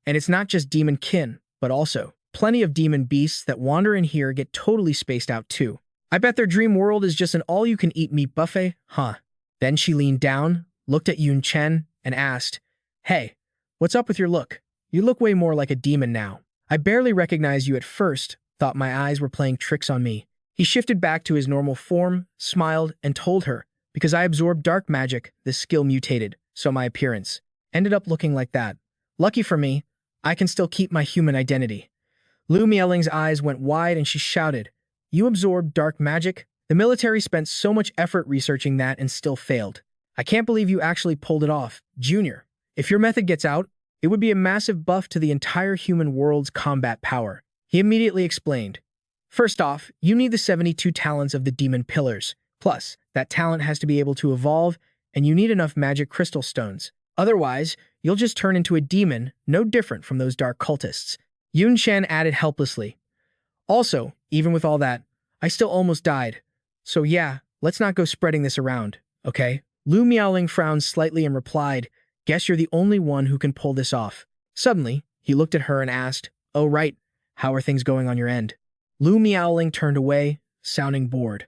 And it's not just demon kin, but also plenty of demon beasts that wander in here get totally spaced out too. I bet their dream world is just an all-you-can-eat meat buffet, huh? Then she leaned down, looked at Yun Chen, and asked, hey, what's up with your look? You look way more like a demon now. I barely recognized you at first, thought my eyes were playing tricks on me. He shifted back to his normal form, smiled, and told her, because I absorbed dark magic, this skill mutated, so my appearance ended up looking like that. Lucky for me, I can still keep my human identity. Lu Miaoling's eyes went wide and she shouted, you absorbed dark magic? The military spent so much effort researching that and still failed. I can't believe you actually pulled it off, Junior. If your method gets out, it would be a massive buff to the entire human world's combat power. He immediately explained. First off, you need the 72 talents of the demon pillars. Plus, that talent has to be able to evolve, and you need enough magic crystal stones. Otherwise, you'll just turn into a demon, no different from those dark cultists. Yun Chen added helplessly. Also, even with all that, I still almost died. So yeah, let's not go spreading this around, okay? Lu Miaoling frowned slightly and replied, guess you're the only one who can pull this off. Suddenly, he looked at her and asked, oh right, how are things going on your end? Lu Miaoling turned away, sounding bored.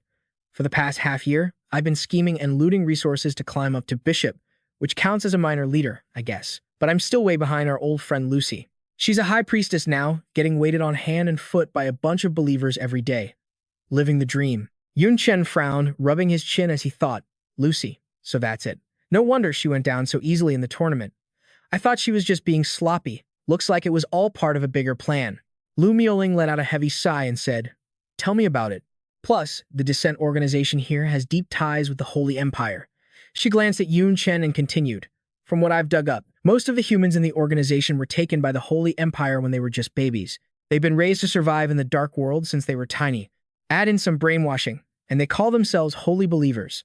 For the past half year, I've been scheming and looting resources to climb up to Bishop, which counts as a minor leader, I guess. But I'm still way behind our old friend Lucy. She's a high priestess now, getting waited on hand and foot by a bunch of believers every day. Living the dream. Yun Chen frowned, rubbing his chin as he thought, Lucy, so that's it. No wonder she went down so easily in the tournament. I thought she was just being sloppy. Looks like it was all part of a bigger plan. Lu Miaoling let out a heavy sigh and said, tell me about it. Plus, the Descent organization here has deep ties with the Holy Empire. She glanced at Yun Chen and continued, from what I've dug up, most of the humans in the organization were taken by the Holy Empire when they were just babies. They've been raised to survive in the dark world since they were tiny. Add in some brainwashing, and they call themselves holy believers.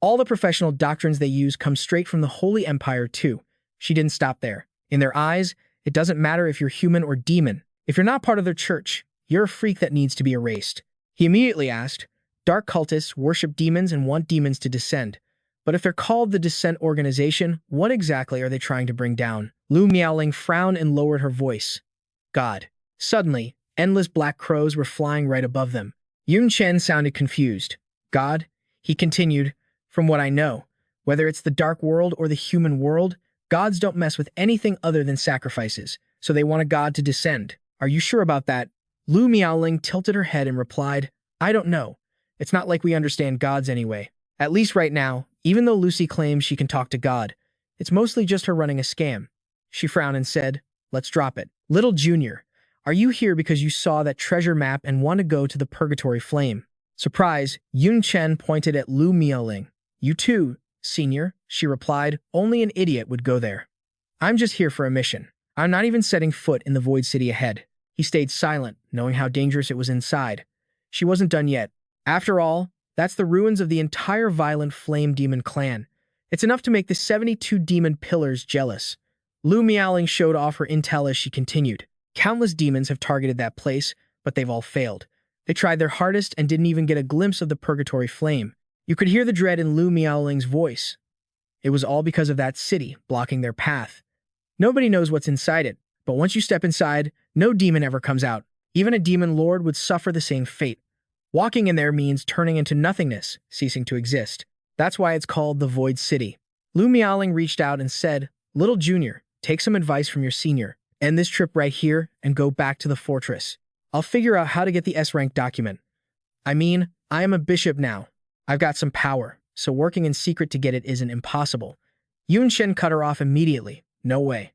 All the professional doctrines they use come straight from the Holy Empire too. She didn't stop there. In their eyes, it doesn't matter if you're human or demon. If you're not part of their church, you're a freak that needs to be erased. He immediately asked, dark cultists worship demons and want demons to descend. But if they're called the Descent Organization, what exactly are they trying to bring down? Lu Miaoling frowned and lowered her voice. God. Suddenly, endless black crows were flying right above them. Yun Chen sounded confused. God? He continued, from what I know, whether it's the dark world or the human world, gods don't mess with anything other than sacrifices, so they want a god to descend. Are you sure about that? Lu Miaoling tilted her head and replied, I don't know. It's not like we understand gods anyway. At least right now, even though Lucy claims she can talk to God. It's mostly just her running a scam. She frowned and said, let's drop it. Little Junior, are you here because you saw that treasure map and want to go to the Purgatory Flame? Surprise, Yun Chen pointed at Lu Miaoling. You too, Senior, she replied. Only an idiot would go there. I'm just here for a mission. I'm not even setting foot in the Void City ahead. He stayed silent, knowing how dangerous it was inside. She wasn't done yet. After all, that's the ruins of the entire violent flame demon clan. It's enough to make the 72 demon pillars jealous. Lu Miaoling showed off her intel as she continued. Countless demons have targeted that place, but they've all failed. They tried their hardest and didn't even get a glimpse of the Purgatory Flame. You could hear the dread in Lu Miaoling's voice. It was all because of that city blocking their path. Nobody knows what's inside it, but once you step inside, no demon ever comes out. Even a demon lord would suffer the same fate. Walking in there means turning into nothingness, ceasing to exist. That's why it's called the Void City. Lu Miaoling reached out and said, Little Junior, take some advice from your senior. End this trip right here and go back to the fortress. I'll figure out how to get the S-Rank document. I mean, I am a bishop now. I've got some power, so working in secret to get it isn't impossible. Yun Chen cut her off immediately. No way.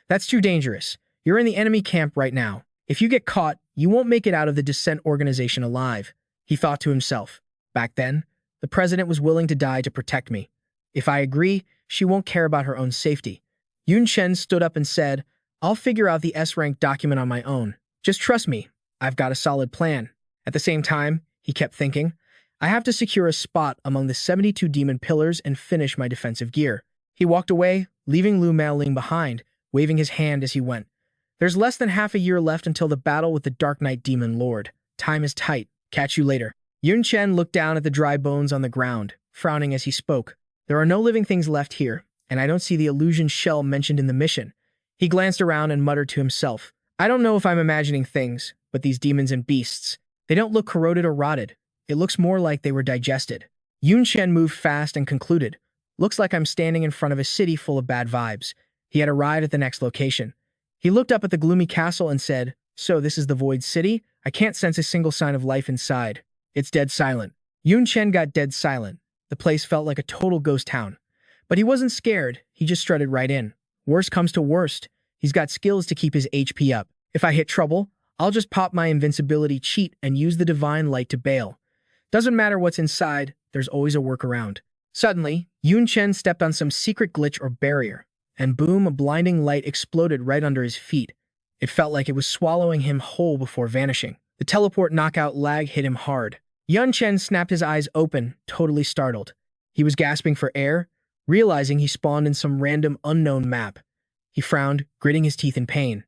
That's too dangerous. You're in the enemy camp right now. If you get caught, you won't make it out of the Descent organization alive. He thought to himself. Back then, the president was willing to die to protect me. If I agree, she won't care about her own safety. Yun Chen stood up and said, I'll figure out the S-Rank document on my own. Just trust me. I've got a solid plan. At the same time, he kept thinking, I have to secure a spot among the 72 demon pillars and finish my defensive gear. He walked away, leaving Lu Miaoling behind, waving his hand as he went. There's less than half a year left until the battle with the Dark Knight Demon Lord. Time is tight. Catch you later. Yun Chen looked down at the dry bones on the ground, frowning as he spoke. There are no living things left here, and I don't see the illusion shell mentioned in the mission. He glanced around and muttered to himself, I don't know if I'm imagining things, but these demons and beasts, they don't look corroded or rotted. It looks more like they were digested. Yun Chen moved fast and concluded, looks like I'm standing in front of a city full of bad vibes. He had arrived at the next location. He looked up at the gloomy castle and said, so this is the Void City? I can't sense a single sign of life inside. It's dead silent. Yun Chen got dead silent. The place felt like a total ghost town. But he wasn't scared. He just strutted right in. Worst comes to worst. He's got skills to keep his HP up. If I hit trouble, I'll just pop my invincibility cheat and use the divine light to bail. Doesn't matter what's inside, there's always a workaround. Suddenly, Yun Chen stepped on some secret glitch or barrier, and boom, a blinding light exploded right under his feet. It felt like it was swallowing him whole before vanishing. The teleport knockout lag hit him hard. Yun Chen snapped his eyes open, totally startled. He was gasping for air, realizing he spawned in some random unknown map. He frowned, gritting his teeth in pain.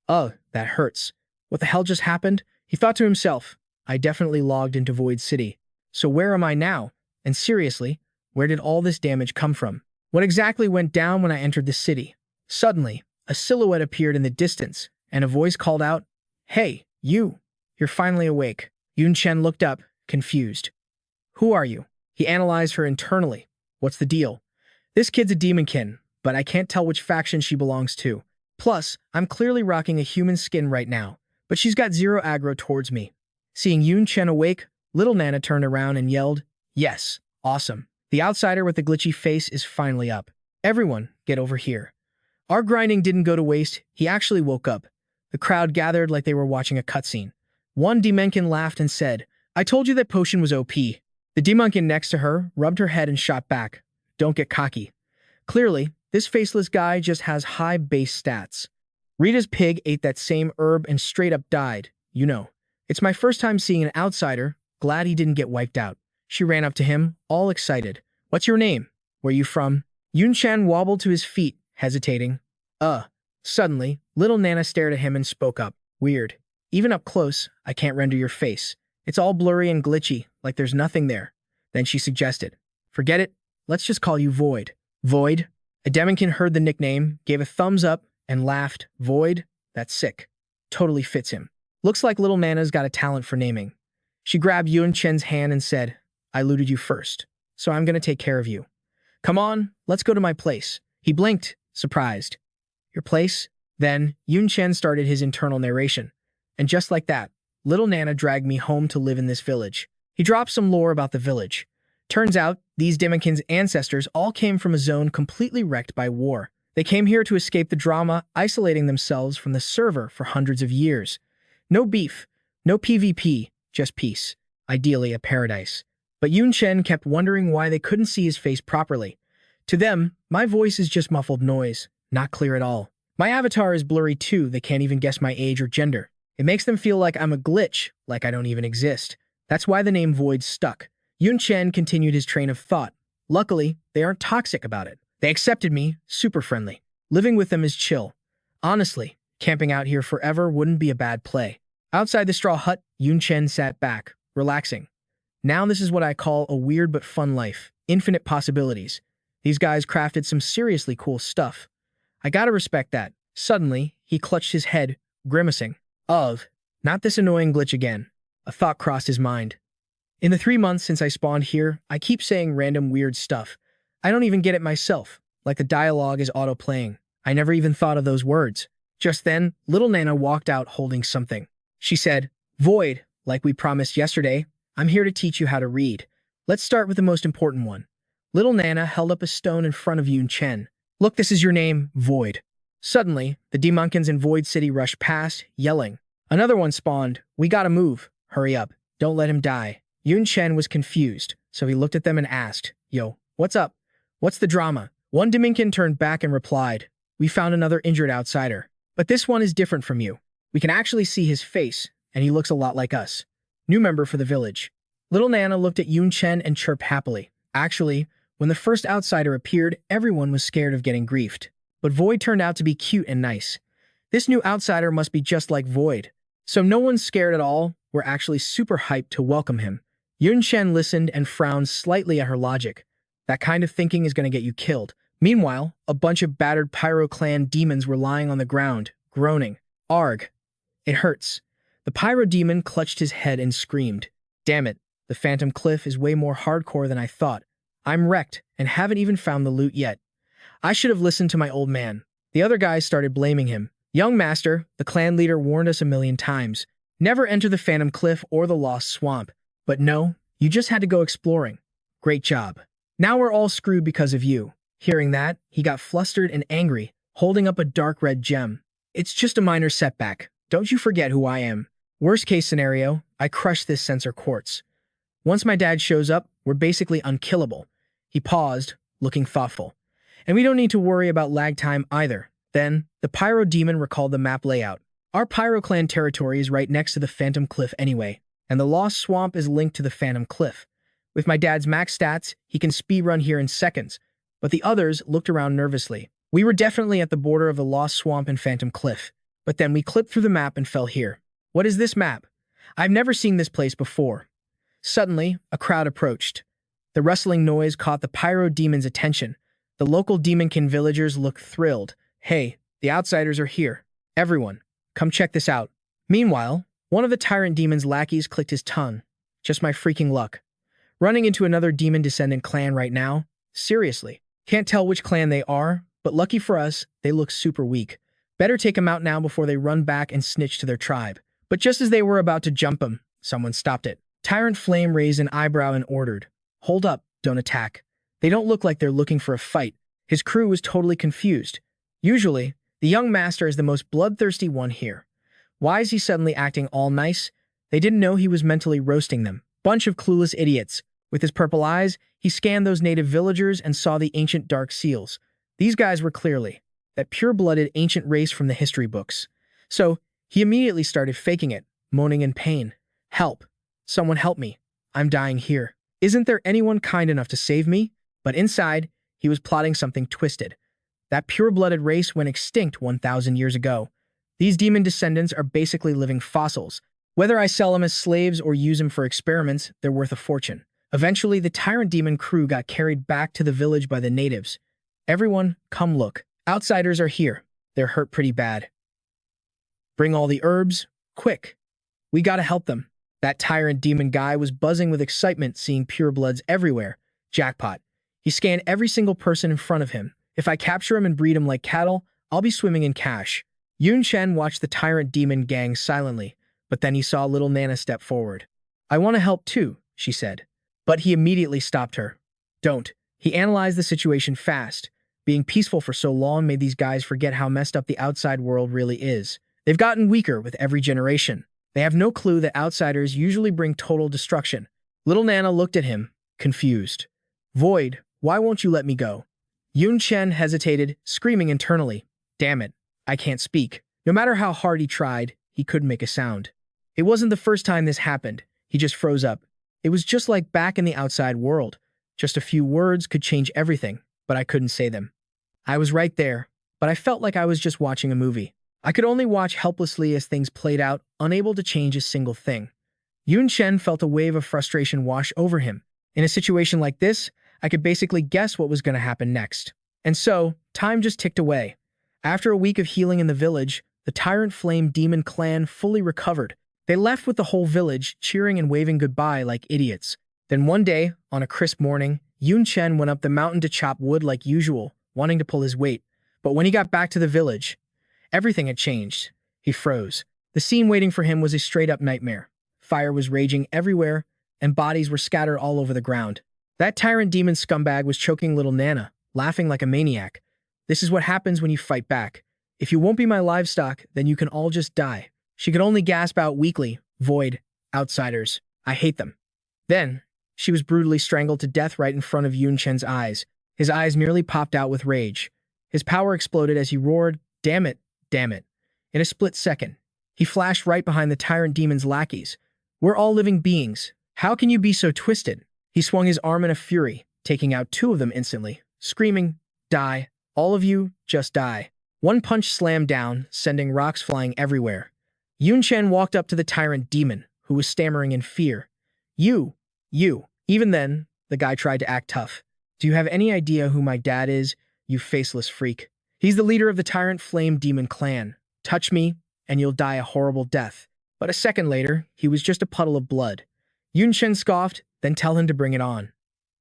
Ugh, that hurts. What the hell just happened? He thought to himself, I definitely logged into Void City. So where am I now? And seriously, where did all this damage come from? What exactly went down when I entered the city? Suddenly, a silhouette appeared in the distance, and a voice called out, Hey, you! You're finally awake. Yun Chen looked up, confused. Who are you? He analyzed her internally. What's the deal? This kid's a demonkin, but I can't tell which faction she belongs to. Plus, I'm clearly rocking a human skin right now, but she's got zero aggro towards me. Seeing Yun Chen awake, little Nana turned around and yelled, Yes, awesome. The outsider with the glitchy face is finally up. Everyone, get over here. Our grinding didn't go to waste, he actually woke up. The crowd gathered like they were watching a cutscene. One demonkin laughed and said, I told you that potion was OP. The demonkin next to her rubbed her head and shot back. Don't get cocky. Clearly, this faceless guy just has high base stats. Rita's pig ate that same herb and straight up died. You know, it's my first time seeing an outsider, glad he didn't get wiped out. She ran up to him, all excited. What's your name? Where you from? Yun Chen wobbled to his feet, hesitating. Suddenly, little Nana stared at him and spoke up. Weird. Even up close, I can't render your face. It's all blurry and glitchy, like there's nothing there. Then she suggested, Forget it, let's just call you Void. Void? A demonkin heard the nickname, gave a thumbs up, and laughed. Void? That's sick. Totally fits him. Looks like little Nana's got a talent for naming. She grabbed Yun Chen's hand and said, I looted you first, so I'm gonna take care of you. Come on, let's go to my place. He blinked, surprised. Your place? Then, Yun Chen started his internal narration. And just like that, little Nana dragged me home to live in this village. He dropped some lore about the village. Turns out, these Demonkin's ancestors all came from a zone completely wrecked by war. They came here to escape the drama, isolating themselves from the server for hundreds of years. No beef, no PvP, just peace. Ideally a paradise. But Yun Chen kept wondering why they couldn't see his face properly. To them, my voice is just muffled noise, not clear at all. My avatar is blurry too, they can't even guess my age or gender. It makes them feel like I'm a glitch, like I don't even exist. That's why the name Void stuck. Yun Chen continued his train of thought. Luckily, they aren't toxic about it. They accepted me, super friendly. Living with them is chill. Honestly, camping out here forever wouldn't be a bad play. Outside the straw hut, Yun Chen sat back, relaxing. Now this is what I call a weird but fun life. Infinite possibilities. These guys crafted some seriously cool stuff. I gotta respect that. Suddenly, he clutched his head, grimacing. Not this annoying glitch again. A thought crossed his mind. In the 3 months since I spawned here, I keep saying random weird stuff. I don't even get it myself, like the dialogue is auto-playing. I never even thought of those words. Just then, little Nana walked out holding something. She said, "Void, like we promised yesterday, I'm here to teach you how to read. Let's start with the most important one." Little Nana held up a stone in front of Yun Chen. "Look, this is your name, Void." Suddenly, the Demonkins in Void City rushed past, yelling. Another one spawned. "We gotta move. Hurry up. Don't let him die." Yun Chen was confused, so he looked at them and asked, "Yo, what's up? What's the drama?" One Demonkin turned back and replied, "We found another injured outsider. But this one is different from you. We can actually see his face, and he looks a lot like us. New member for the village." Little Nana looked at Yun Chen and chirped happily. Actually, when the first outsider appeared, everyone was scared of getting griefed. But Void turned out to be cute and nice. This new outsider must be just like Void. So no one's scared at all. We're actually super hyped to welcome him. Yun Chen listened and frowned slightly at her logic. That kind of thinking is going to get you killed. Meanwhile, a bunch of battered Pyro Clan demons were lying on the ground, groaning. Arg. It hurts. The Pyro demon clutched his head and screamed. Damn it, the Phantom Cliff is way more hardcore than I thought. I'm wrecked and haven't even found the loot yet. I should have listened to my old man. The other guys started blaming him. Young master, the clan leader warned us a million times. Never enter the Phantom Cliff or the Lost Swamp. But no, you just had to go exploring. Great job. Now we're all screwed because of you. Hearing that, he got flustered and angry, holding up a dark red gem. It's just a minor setback. Don't you forget who I am. Worst case scenario, I crush this sensor quartz. Once my dad shows up, we're basically unkillable. He paused, looking thoughtful. And we don't need to worry about lag time either. Then, the Pyro Demon recalled the map layout. Our Pyro Clan territory is right next to the Phantom Cliff anyway, and the Lost Swamp is linked to the Phantom Cliff. With my dad's max stats, he can speedrun here in seconds, but the others looked around nervously. We were definitely at the border of the Lost Swamp and Phantom Cliff, but then we clipped through the map and fell here. What is this map? I've never seen this place before. Suddenly, a crowd approached. The rustling noise caught the Pyro Demon's attention. The local Demonkin villagers looked thrilled. Hey, the outsiders are here. Everyone, come check this out. Meanwhile, one of the Tyrant Demon's lackeys clicked his tongue. Just my freaking luck. Running into another demon descendant clan right now? Seriously. Can't tell which clan they are, but lucky for us, they look super weak. Better take them out now before they run back and snitch to their tribe. But just as they were about to jump him, someone stopped it. Tyrant Flame raised an eyebrow and ordered, "Hold up, don't attack." They don't look like they're looking for a fight. His crew was totally confused. Usually, the young master is the most bloodthirsty one here. Why is he suddenly acting all nice? They didn't know he was mentally roasting them. Bunch of clueless idiots. With his purple eyes, he scanned those native villagers and saw the ancient dark seals. These guys were clearly that pure-blooded ancient race from the history books. So, he immediately started faking it, moaning in pain. Help. Someone help me. I'm dying here. Isn't there anyone kind enough to save me? But inside, he was plotting something twisted. That pure-blooded race went extinct 1,000 years ago. These demon descendants are basically living fossils. Whether I sell them as slaves or use them for experiments, they're worth a fortune. Eventually, the Tyrant Demon crew got carried back to the village by the natives. Everyone, come look. Outsiders are here. They're hurt pretty bad. Bring all the herbs, quick. We gotta help them. That Tyrant Demon guy was buzzing with excitement seeing purebloods everywhere. Jackpot. He scanned every single person in front of him. If I capture him and breed him like cattle, I'll be swimming in cash. Yun Chen watched the Tyrant Demon gang silently, but then he saw little Nana step forward. I want to help too, she said. But he immediately stopped her. Don't. He analyzed the situation fast. Being peaceful for so long made these guys forget how messed up the outside world really is. They've gotten weaker with every generation. They have no clue that outsiders usually bring total destruction. Little Nana looked at him, confused. Void, why won't you let me go? Yun Chen hesitated, screaming internally. Damn it, I can't speak. No matter how hard he tried, he couldn't make a sound. It wasn't the first time this happened. He just froze up. It was just like back in the outside world. Just a few words could change everything, but I couldn't say them. I was right there, but I felt like I was just watching a movie. I could only watch helplessly as things played out, unable to change a single thing. Yun Chen felt a wave of frustration wash over him. In a situation like this, I could basically guess what was going to happen next. And so, time just ticked away. After a week of healing in the village, the Tyrant Flame Demon clan fully recovered. They left with the whole village, cheering and waving goodbye like idiots. Then one day, on a crisp morning, Yun Chen went up the mountain to chop wood like usual, wanting to pull his weight. But when he got back to the village, everything had changed. He froze. The scene waiting for him was a straight-up nightmare. Fire was raging everywhere, and bodies were scattered all over the ground. That tyrant demon scumbag was choking little Nana, laughing like a maniac. This is what happens when you fight back. If you won't be my livestock, then you can all just die. She could only gasp out weakly, Void, outsiders, I hate them. Then, she was brutally strangled to death right in front of Yun Chen's eyes. His eyes nearly popped out with rage. His power exploded as he roared, damn it, damn it. In a split second, he flashed right behind the tyrant demon's lackeys. We're all living beings. How can you be so twisted? He swung his arm in a fury, taking out two of them instantly, screaming, die, all of you, just die. One punch slammed down, sending rocks flying everywhere. Yun Chen walked up to the tyrant demon, who was stammering in fear. You. Even then, the guy tried to act tough. Do you have any idea who my dad is, you faceless freak? He's the leader of the Tyrant Flame Demon clan. Touch me, and you'll die a horrible death. But a second later, he was just a puddle of blood. Yun Chen scoffed, then tell him to bring it on.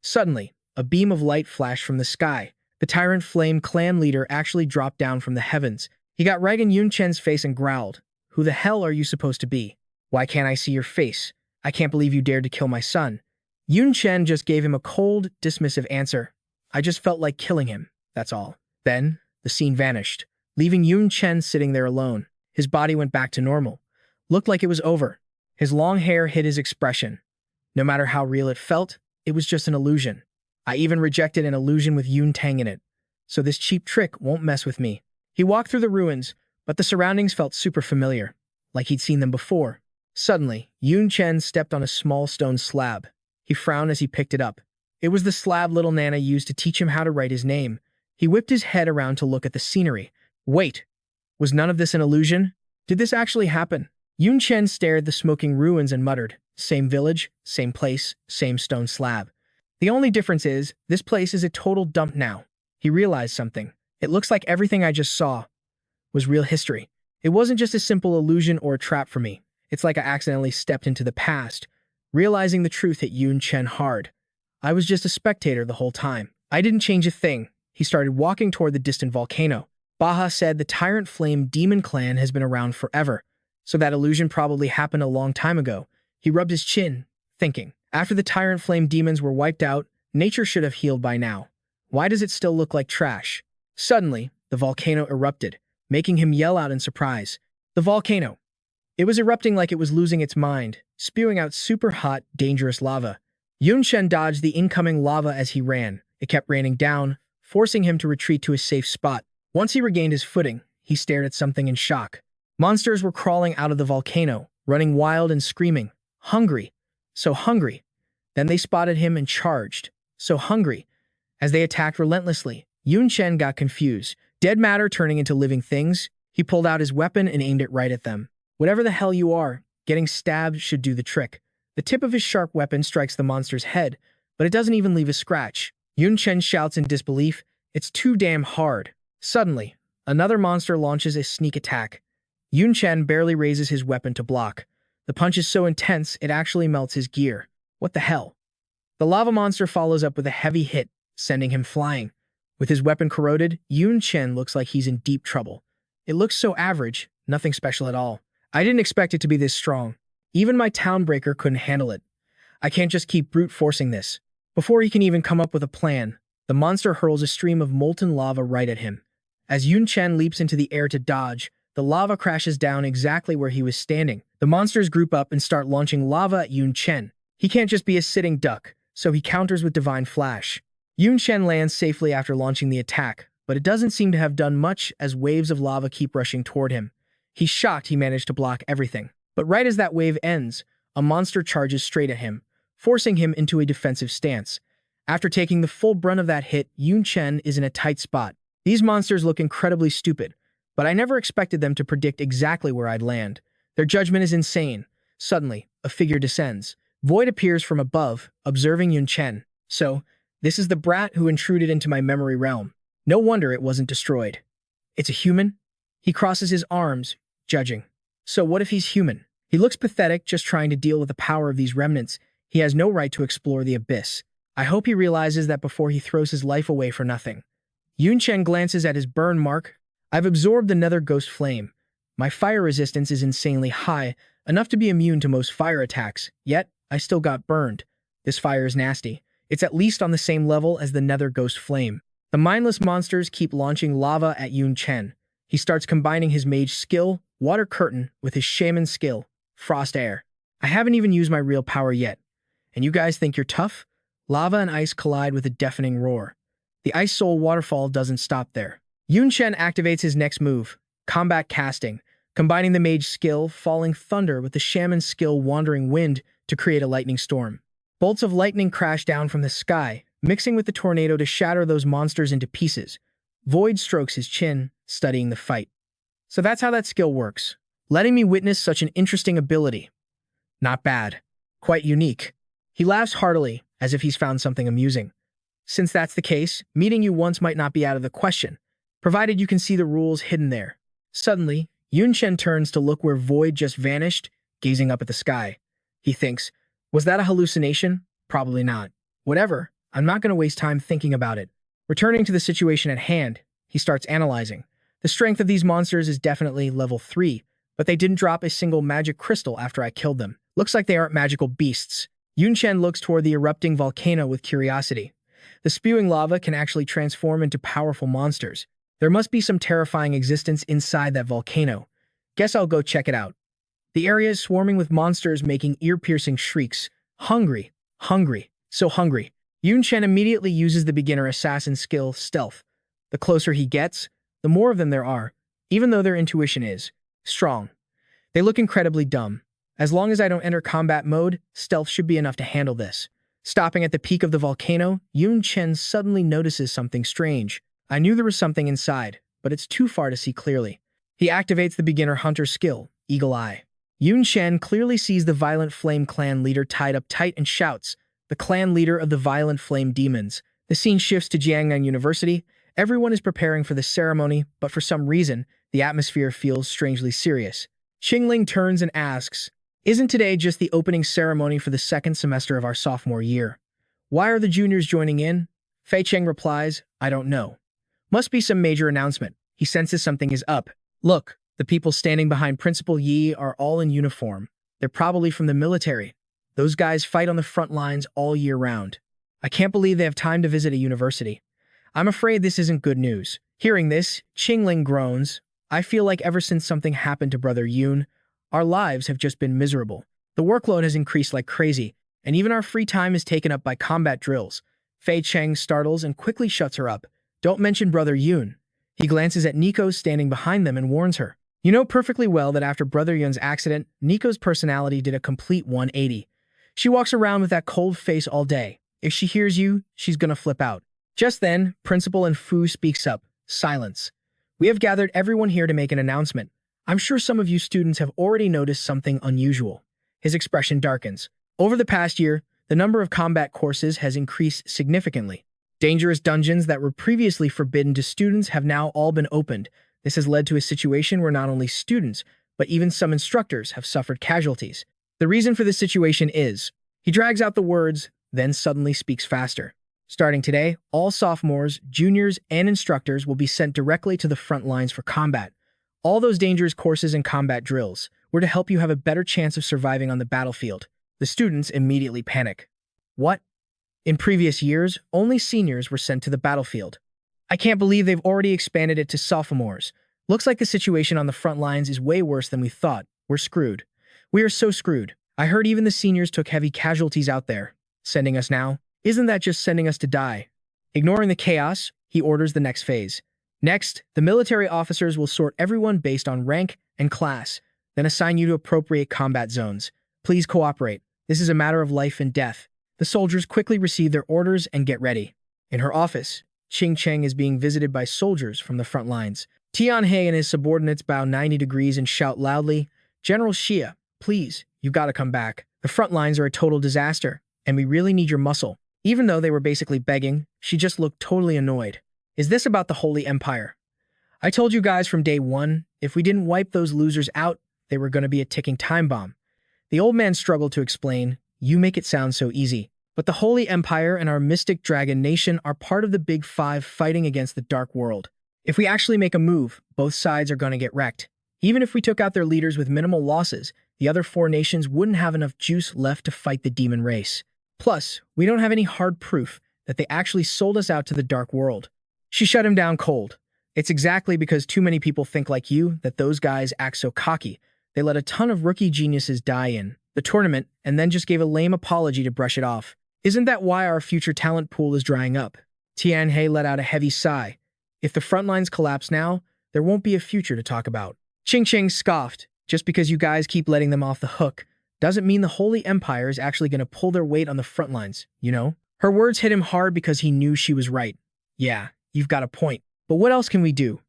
Suddenly, a beam of light flashed from the sky. The Tyrant Flame clan leader actually dropped down from the heavens. He got right in Yun Chen's face and growled, Who the hell are you supposed to be? Why can't I see your face? I can't believe you dared to kill my son. Yun Chen just gave him a cold, dismissive answer. I just felt like killing him, that's all. Then, the scene vanished, leaving Yun Chen sitting there alone. His body went back to normal. Looked like it was over. His long hair hid his expression. No matter how real it felt, it was just an illusion. I even rejected an illusion with Yun Tang in it. So this cheap trick won't mess with me. He walked through the ruins, but the surroundings felt super familiar, like he'd seen them before. Suddenly, Yun Chen stepped on a small stone slab. He frowned as he picked it up. It was the slab little Nana used to teach him how to write his name. He whipped his head around to look at the scenery. Wait, was none of this an illusion? Did this actually happen? Yun Chen stared at the smoking ruins and muttered, same village, same place, same stone slab. The only difference is, this place is a total dump now. He realized something. It looks like everything I just saw was real history. It wasn't just a simple illusion or a trap for me. It's like I accidentally stepped into the past. Realizing the truth hit Yun Chen hard. I was just a spectator the whole time. I didn't change a thing. He started walking toward the distant volcano. Baha said the Tyrant Flame Demon clan has been around forever, so that illusion probably happened a long time ago. He rubbed his chin, thinking, after the Tyrant Flame demons were wiped out, nature should have healed by now. Why does it still look like trash? Suddenly, the volcano erupted, making him yell out in surprise. The volcano. It was erupting like it was losing its mind, spewing out super hot, dangerous lava. Yun Chen dodged the incoming lava as he ran. It kept raining down, forcing him to retreat to a safe spot. Once he regained his footing, he stared at something in shock. Monsters were crawling out of the volcano, running wild and screaming. Hungry. So hungry. Then they spotted him and charged. So hungry. As they attacked relentlessly, Yun Chen got confused. Dead matter turning into living things, he pulled out his weapon and aimed it right at them. Whatever the hell you are, getting stabbed should do the trick. The tip of his sharp weapon strikes the monster's head, but it doesn't even leave a scratch. Yun Chen shouts in disbelief, it's too damn hard. Suddenly, another monster launches a sneak attack. Yun Chen barely raises his weapon to block. The punch is so intense, it actually melts his gear. What the hell? The lava monster follows up with a heavy hit, sending him flying. With his weapon corroded, Yun Chen looks like he's in deep trouble. It looks so average, nothing special at all. I didn't expect it to be this strong. Even my Townbreaker couldn't handle it. I can't just keep brute forcing this. Before he can even come up with a plan, the monster hurls a stream of molten lava right at him. As Yun Chen leaps into the air to dodge, the lava crashes down exactly where he was standing. The monsters group up and start launching lava at Yun Chen. He can't just be a sitting duck, so he counters with Divine Flash. Yun Chen lands safely after launching the attack, but it doesn't seem to have done much as waves of lava keep rushing toward him. He's shocked he managed to block everything. But right as that wave ends, a monster charges straight at him, forcing him into a defensive stance. After taking the full brunt of that hit, Yun Chen is in a tight spot. These monsters look incredibly stupid, but I never expected them to predict exactly where I'd land. Their judgment is insane. Suddenly, a figure descends. Void appears from above, observing Yun Chen. So, this is the brat who intruded into my memory realm. No wonder it wasn't destroyed. It's a human? He crosses his arms, judging. So what if he's human? He looks pathetic just trying to deal with the power of these remnants. He has no right to explore the abyss. I hope he realizes that before he throws his life away for nothing. Yun Chen glances at his burn mark. I've absorbed the nether ghost flame. My fire resistance is insanely high, enough to be immune to most fire attacks, yet I still got burned. This fire is nasty. It's at least on the same level as the nether ghost flame. The mindless monsters keep launching lava at Yun Chen. He starts combining his mage skill, Water Curtain, with his shaman skill, Frost Air. I haven't even used my real power yet. And you guys think you're tough? Lava and ice collide with a deafening roar. The Ice Soul waterfall doesn't stop there. Yun Chen activates his next move, Combat Casting, combining the mage skill, Falling Thunder, with the shaman skill, Wandering Wind, to create a lightning storm. Bolts of lightning crash down from the sky, mixing with the tornado to shatter those monsters into pieces. Void strokes his chin, studying the fight. So that's how that skill works. Letting me witness such an interesting ability. Not bad. Quite unique. He laughs heartily, as if he's found something amusing. Since that's the case, meeting you once might not be out of the question, provided you can see the rules hidden there. Suddenly, Yun Chen turns to look where Void just vanished, gazing up at the sky. He thinks, was that a hallucination? Probably not. Whatever, I'm not going to waste time thinking about it. Returning to the situation at hand, he starts analyzing. The strength of these monsters is definitely level 3, but they didn't drop a single magic crystal after I killed them. Looks like they aren't magical beasts. Yun Chen looks toward the erupting volcano with curiosity. The spewing lava can actually transform into powerful monsters. There must be some terrifying existence inside that volcano. Guess I'll go check it out. The area is swarming with monsters making ear-piercing shrieks. Hungry, hungry, so hungry. Yun Chen immediately uses the beginner assassin skill, Stealth. The closer he gets, the more of them there are, even though their intuition is strong. They look incredibly dumb. As long as I don't enter combat mode, stealth should be enough to handle this. Stopping at the peak of the volcano, Yun Chen suddenly notices something strange. I knew there was something inside, but it's too far to see clearly. He activates the beginner hunter skill, Eagle Eye. Yun Chen clearly sees the Violent Flame clan leader tied up tight and shouts, the clan leader of the Violent Flame Demons. The scene shifts to Jiangnan University. Everyone is preparing for the ceremony, but for some reason, the atmosphere feels strangely serious. Qingling turns and asks, isn't today just the opening ceremony for the second semester of our sophomore year? Why are the juniors joining in? Fei Cheng replies, I don't know. Must be some major announcement. He senses something is up. Look, the people standing behind Principal Yi are all in uniform. They're probably from the military. Those guys fight on the front lines all year round. I can't believe they have time to visit a university. I'm afraid this isn't good news. Hearing this, Qingling groans. I feel like ever since something happened to Brother Yun, our lives have just been miserable. The workload has increased like crazy, and even our free time is taken up by combat drills. Fei Cheng startles and quickly shuts her up. Don't mention Brother Yun. He glances at Nico standing behind them and warns her. You know perfectly well that after Brother Yun's accident, Nico's personality did a complete 180. She walks around with that cold face all day. If she hears you, she's gonna flip out. Just then, Principal and Fu speaks up. Silence. We have gathered everyone here to make an announcement. I'm sure some of you students have already noticed something unusual. His expression darkens. Over the past year, the number of combat courses has increased significantly. Dangerous dungeons that were previously forbidden to students have now all been opened. This has led to a situation where not only students, but even some instructors have suffered casualties. The reason for this situation is, he drags out the words, then suddenly speaks faster. Starting today, all sophomores, juniors, and instructors will be sent directly to the front lines for combat. All those dangerous courses and combat drills were to help you have a better chance of surviving on the battlefield. The students immediately panic. What? In previous years, only seniors were sent to the battlefield. I can't believe they've already expanded it to sophomores. Looks like the situation on the front lines is way worse than we thought. We're screwed. We are so screwed. I heard even the seniors took heavy casualties out there. Sending us now? Isn't that just sending us to die? Ignoring the chaos, he orders the next phase. Next, the military officers will sort everyone based on rank and class, then assign you to appropriate combat zones. Please cooperate. This is a matter of life and death. The soldiers quickly receive their orders and get ready. In her office, Ching Cheng is being visited by soldiers from the front lines. Tianhe and his subordinates bow 90 degrees and shout loudly, "General Xia, please, you've got to come back. The front lines are a total disaster, and we really need your muscle." Even though they were basically begging, she just looked totally annoyed. Is this about the Holy Empire? I told you guys from day one, if we didn't wipe those losers out, they were going to be a ticking time bomb. The old man struggled to explain, "You make it sound so easy. But the Holy Empire and our Mystic Dragon Nation are part of the Big Five fighting against the Dark World. If we actually make a move, both sides are going to get wrecked. Even if we took out their leaders with minimal losses, the other four nations wouldn't have enough juice left to fight the demon race. Plus, we don't have any hard proof that they actually sold us out to the Dark World." She shut him down cold. It's exactly because too many people think like you that those guys act so cocky. They let a ton of rookie geniuses die in the tournament and then just gave a lame apology to brush it off. Isn't that why our future talent pool is drying up? Tianhe let out a heavy sigh. If the front lines collapse now, there won't be a future to talk about. Ching Ching scoffed. Just because you guys keep letting them off the hook doesn't mean the Holy Empire is actually going to pull their weight on the front lines, you know? Her words hit him hard because he knew she was right. Yeah, you've got a point. But what else can we do?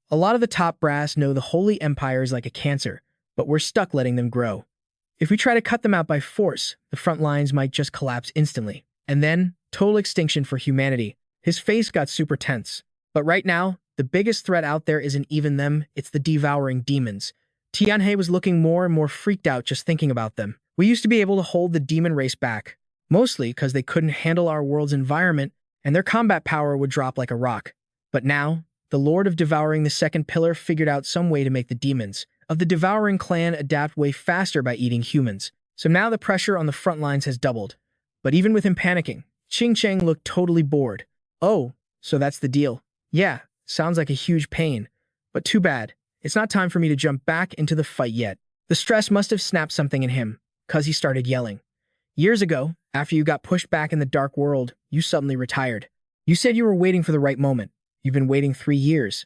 A lot of the top brass know the Holy Empire is like a cancer, but we're stuck letting them grow. If we try to cut them out by force, the front lines might just collapse instantly. And then, total extinction for humanity. His face got super tense. But right now, the biggest threat out there isn't even them, it's the devouring demons. Tianhe was looking more and more freaked out just thinking about them. We used to be able to hold the demon race back, mostly because they couldn't handle our world's environment and their combat power would drop like a rock. But now, the Lord of Devouring the Second Pillar figured out some way to make the demons of the Devouring clan adapt way faster by eating humans. So now the pressure on the front lines has doubled. But even with him panicking, Ching Cheng looked totally bored. Oh, so that's the deal. Yeah, sounds like a huge pain. But too bad. It's not time for me to jump back into the fight yet. The stress must have snapped something in him, cause he started yelling. Years ago, after you got pushed back in the Dark World, you suddenly retired. You said you were waiting for the right moment. You've been waiting 3 years.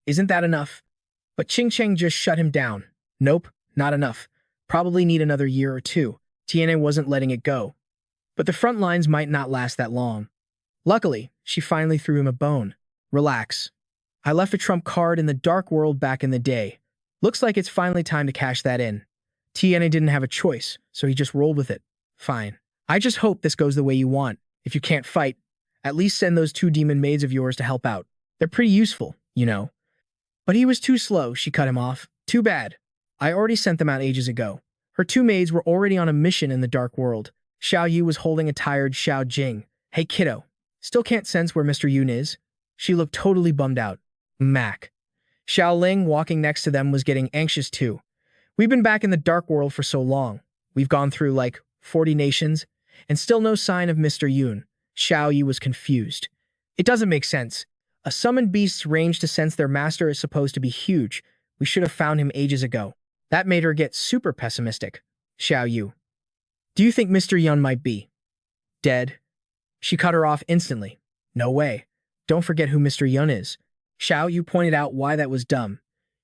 Isn't that enough? But Ching Cheng just shut him down. Nope, not enough. Probably need another year or two. Tianhe wasn't letting it go. But the front lines might not last that long. Luckily, she finally threw him a bone. Relax. I left a trump card in the Dark World back in the day. Looks like it's finally time to cash that in. Tianhe didn't have a choice, so he just rolled with it. Fine. I just hope this goes the way you want. If you can't fight, at least send those 2 demon maids of yours to help out. They're pretty useful, you know. But he was too slow, she cut him off. Too bad. I already sent them out ages ago. Her 2 maids were already on a mission in the Dark World. Xiao Yu was holding a tired Xiao Jing. Hey kiddo, still can't sense where Mr. Yun is? She looked totally bummed out. Mac. Xiao Ling, walking next to them, was getting anxious too. We've been back in the Dark World for so long. We've gone through like 40 nations, and still no sign of Mr. Yun. Xiao Yu was confused. It doesn't make sense. A summoned beast's range to sense their master is supposed to be huge. We should have found him ages ago. That made her get super pessimistic. Xiao Yu. Do you think Mr. Yun might be dead? She cut her off instantly. No way. Don't forget who Mr. Yun is. Xiao Yu pointed out why that was dumb.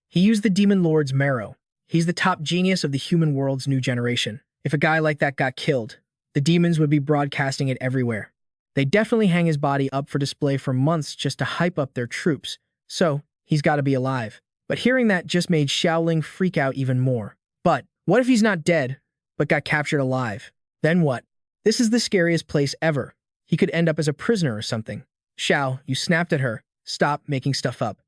He used the Demon Lord's marrow. He's the top genius of the human world's new generation. If a guy like that got killed, the demons would be broadcasting it everywhere. They'd definitely hang his body up for display for months just to hype up their troops. So, he's got to be alive. But hearing that just made Xiaoling freak out even more. But, what if he's not dead, but got captured alive? Then what? This is the scariest place ever. He could end up as a prisoner or something. Xiao, you snapped at her. Stop making stuff up.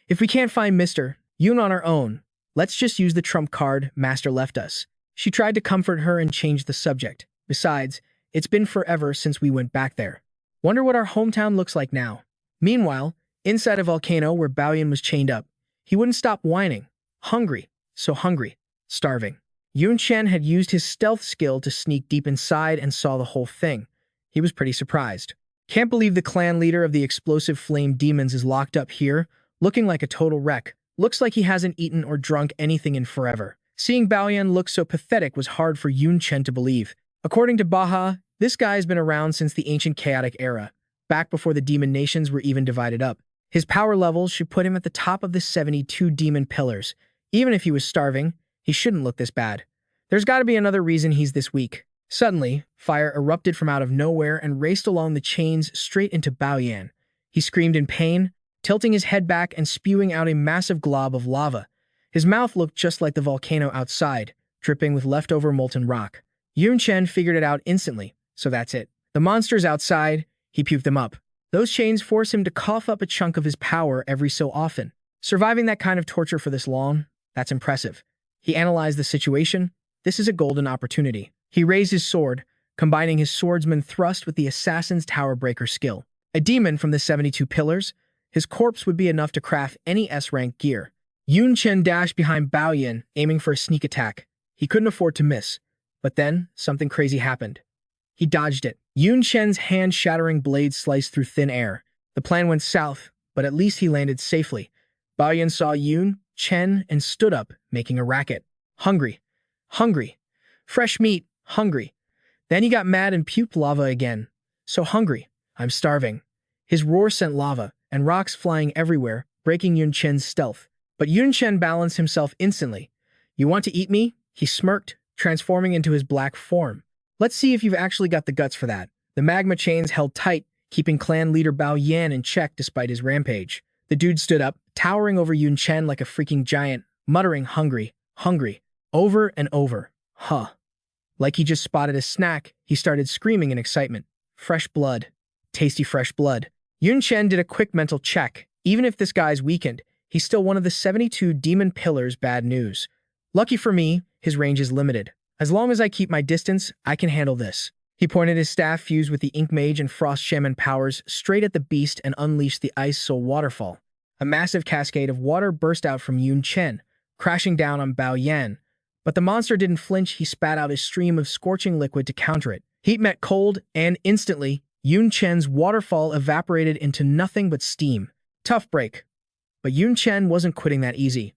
If we can't find Mr. Yun on our own, let's just use the trump card Master left us. She tried to comfort her and change the subject. Besides, it's been forever since we went back there. Wonder what our hometown looks like now. Meanwhile, inside a volcano where Baoyan was chained up, he wouldn't stop whining. Hungry. So hungry. Starving. Yun Chen had used his stealth skill to sneak deep inside and saw the whole thing. He was pretty surprised. Can't believe the clan leader of the explosive flame demons is locked up here, looking like a total wreck. Looks like he hasn't eaten or drunk anything in forever. Seeing Bao Yan look so pathetic was hard for Yun Chen to believe. According to Baha, this guy's been around since the ancient chaotic era, back before the demon nations were even divided up. His power levels should put him at the top of the 72 demon pillars. Even if he was starving, he shouldn't look this bad. There's got to be another reason he's this weak. Suddenly, fire erupted from out of nowhere and raced along the chains straight into Bao Yan. He screamed in pain, tilting his head back and spewing out a massive glob of lava. His mouth looked just like the volcano outside, dripping with leftover molten rock. Yun Chen figured it out instantly, so that's it. The monster's outside, he puked them up. Those chains force him to cough up a chunk of his power every so often. Surviving that kind of torture for this long, that's impressive. He analyzed the situation. This is a golden opportunity. He raised his sword, combining his swordsman thrust with the assassin's tower breaker skill. A demon from the 72 pillars, his corpse would be enough to craft any S-rank gear. Yun Chen dashed behind Bao Yan, aiming for a sneak attack. He couldn't afford to miss. But then, something crazy happened. He dodged it. Yun Chen's hand-shattering blade sliced through thin air. The plan went south, but at least he landed safely. Bao Yan saw Yun Chen and stood up, making a racket. Hungry. Hungry. Fresh meat. Hungry. Then he got mad and puked lava again. So hungry. I'm starving. His roar sent lava and rocks flying everywhere, breaking Yun Chen's stealth. But Yun Chen balanced himself instantly. You want to eat me? He smirked, transforming into his black form. Let's see if you've actually got the guts for that. The magma chains held tight, keeping clan leader Bao Yan in check despite his rampage. The dude stood up, towering over Yun Chen like a freaking giant, muttering hungry, hungry, over and over. Huh. Like he just spotted a snack, he started screaming in excitement. Fresh blood. Tasty fresh blood. Yun Chen did a quick mental check. Even if this guy's weakened, he's still one of the 72 demon pillars. Bad news. Lucky for me, his range is limited. As long as I keep my distance, I can handle this. He pointed his staff fused with the Ink Mage and Frost Shaman powers straight at the beast and unleashed the Ice Soul Waterfall. A massive cascade of water burst out from Yun Chen, crashing down on Bao Yan. But the monster didn't flinch. He spat out a stream of scorching liquid to counter it. Heat met cold, and instantly, Yun Chen's waterfall evaporated into nothing but steam. Tough break. But Yun Chen wasn't quitting that easy.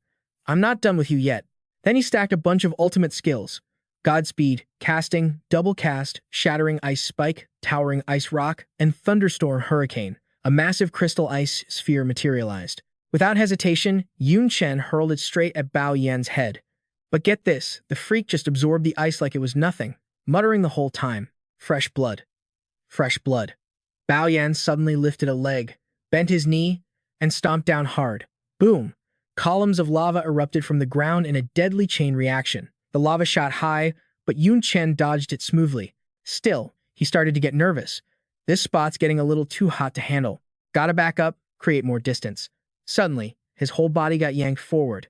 I'm not done with you yet. Then he stacked a bunch of ultimate skills. Godspeed, casting, double cast, shattering ice spike, towering ice rock, and thunderstorm hurricane. A massive crystal ice sphere materialized. Without hesitation, Yun Chen hurled it straight at Bao Yan's head. But get this, the freak just absorbed the ice like it was nothing, muttering the whole time. Fresh blood. Fresh blood. Bao Yan suddenly lifted a leg, bent his knee, and stomped down hard. Boom! Columns of lava erupted from the ground in a deadly chain reaction. The lava shot high, but Yun Chen dodged it smoothly. Still, he started to get nervous. This spot's getting a little too hot to handle. Gotta back up, create more distance. Suddenly, his whole body got yanked forward.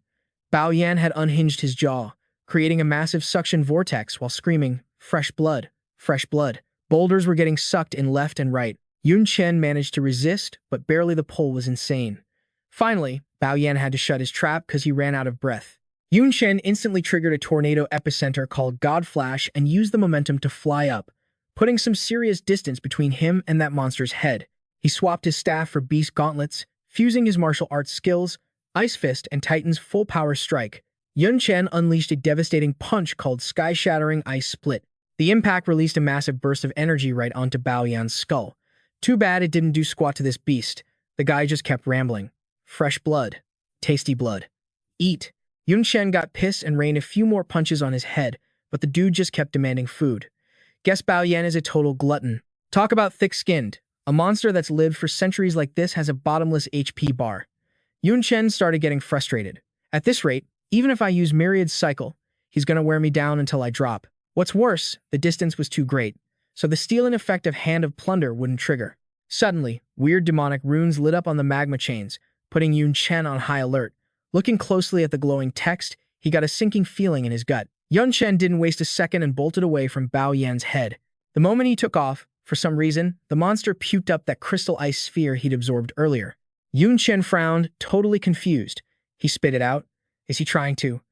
Bao Yan had unhinged his jaw, creating a massive suction vortex while screaming, fresh blood, fresh blood. Boulders were getting sucked in left and right. Yun Chen managed to resist, but barely. The pull was insane. Finally, Bao Yan had to shut his trap because he ran out of breath. Yun Chen instantly triggered a tornado epicenter called God Flash and used the momentum to fly up, putting some serious distance between him and that monster's head. He swapped his staff for beast gauntlets, fusing his martial arts skills, Ice Fist and Titan's full power strike. Yun Chen unleashed a devastating punch called Sky-Shattering Ice Split. The impact released a massive burst of energy right onto Bao Yan's skull. Too bad it didn't do squat to this beast. The guy just kept rambling. Fresh blood. Tasty blood. Eat. Yun Chen got pissed and rained a few more punches on his head, but the dude just kept demanding food. Guess Bao Yan is a total glutton. Talk about thick-skinned. A monster that's lived for centuries like this has a bottomless HP bar. Yun Chen started getting frustrated. At this rate, even if I use Myriad's cycle, he's gonna wear me down until I drop. What's worse, the distance was too great, so the stealing effect of Hand of Plunder wouldn't trigger. Suddenly, weird demonic runes lit up on the magma chains, putting Yun Chen on high alert. Looking closely at the glowing text, he got a sinking feeling in his gut. Yun Chen didn't waste a second and bolted away from Bao Yan's head. The moment he took off, for some reason, the monster puked up that crystal ice sphere he'd absorbed earlier. Yun Chen frowned, totally confused. He spit it out. Is he trying to?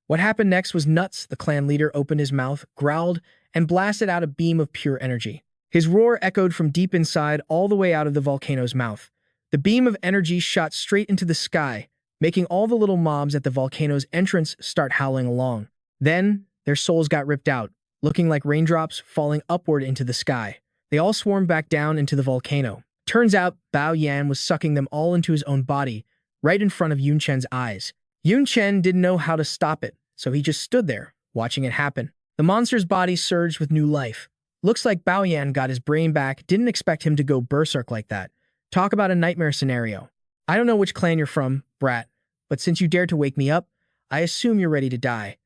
What happened next was nuts. The clan leader opened his mouth, growled, and blasted out a beam of pure energy. His roar echoed from deep inside all the way out of the volcano's mouth. The beam of energy shot straight into the sky, making all the little mobs at the volcano's entrance start howling along. Then, their souls got ripped out, looking like raindrops falling upward into the sky. They all swarmed back down into the volcano. Turns out, Bao Yan was sucking them all into his own body, right in front of Yun Chen's eyes. Yun Chen didn't know how to stop it, so he just stood there, watching it happen. The monster's body surged with new life. Looks like Bao Yan got his brain back, didn't expect him to go berserk like that. Talk about a nightmare scenario. I don't know which clan you're from, brat, but since you dared to wake me up, I assume you're ready to die.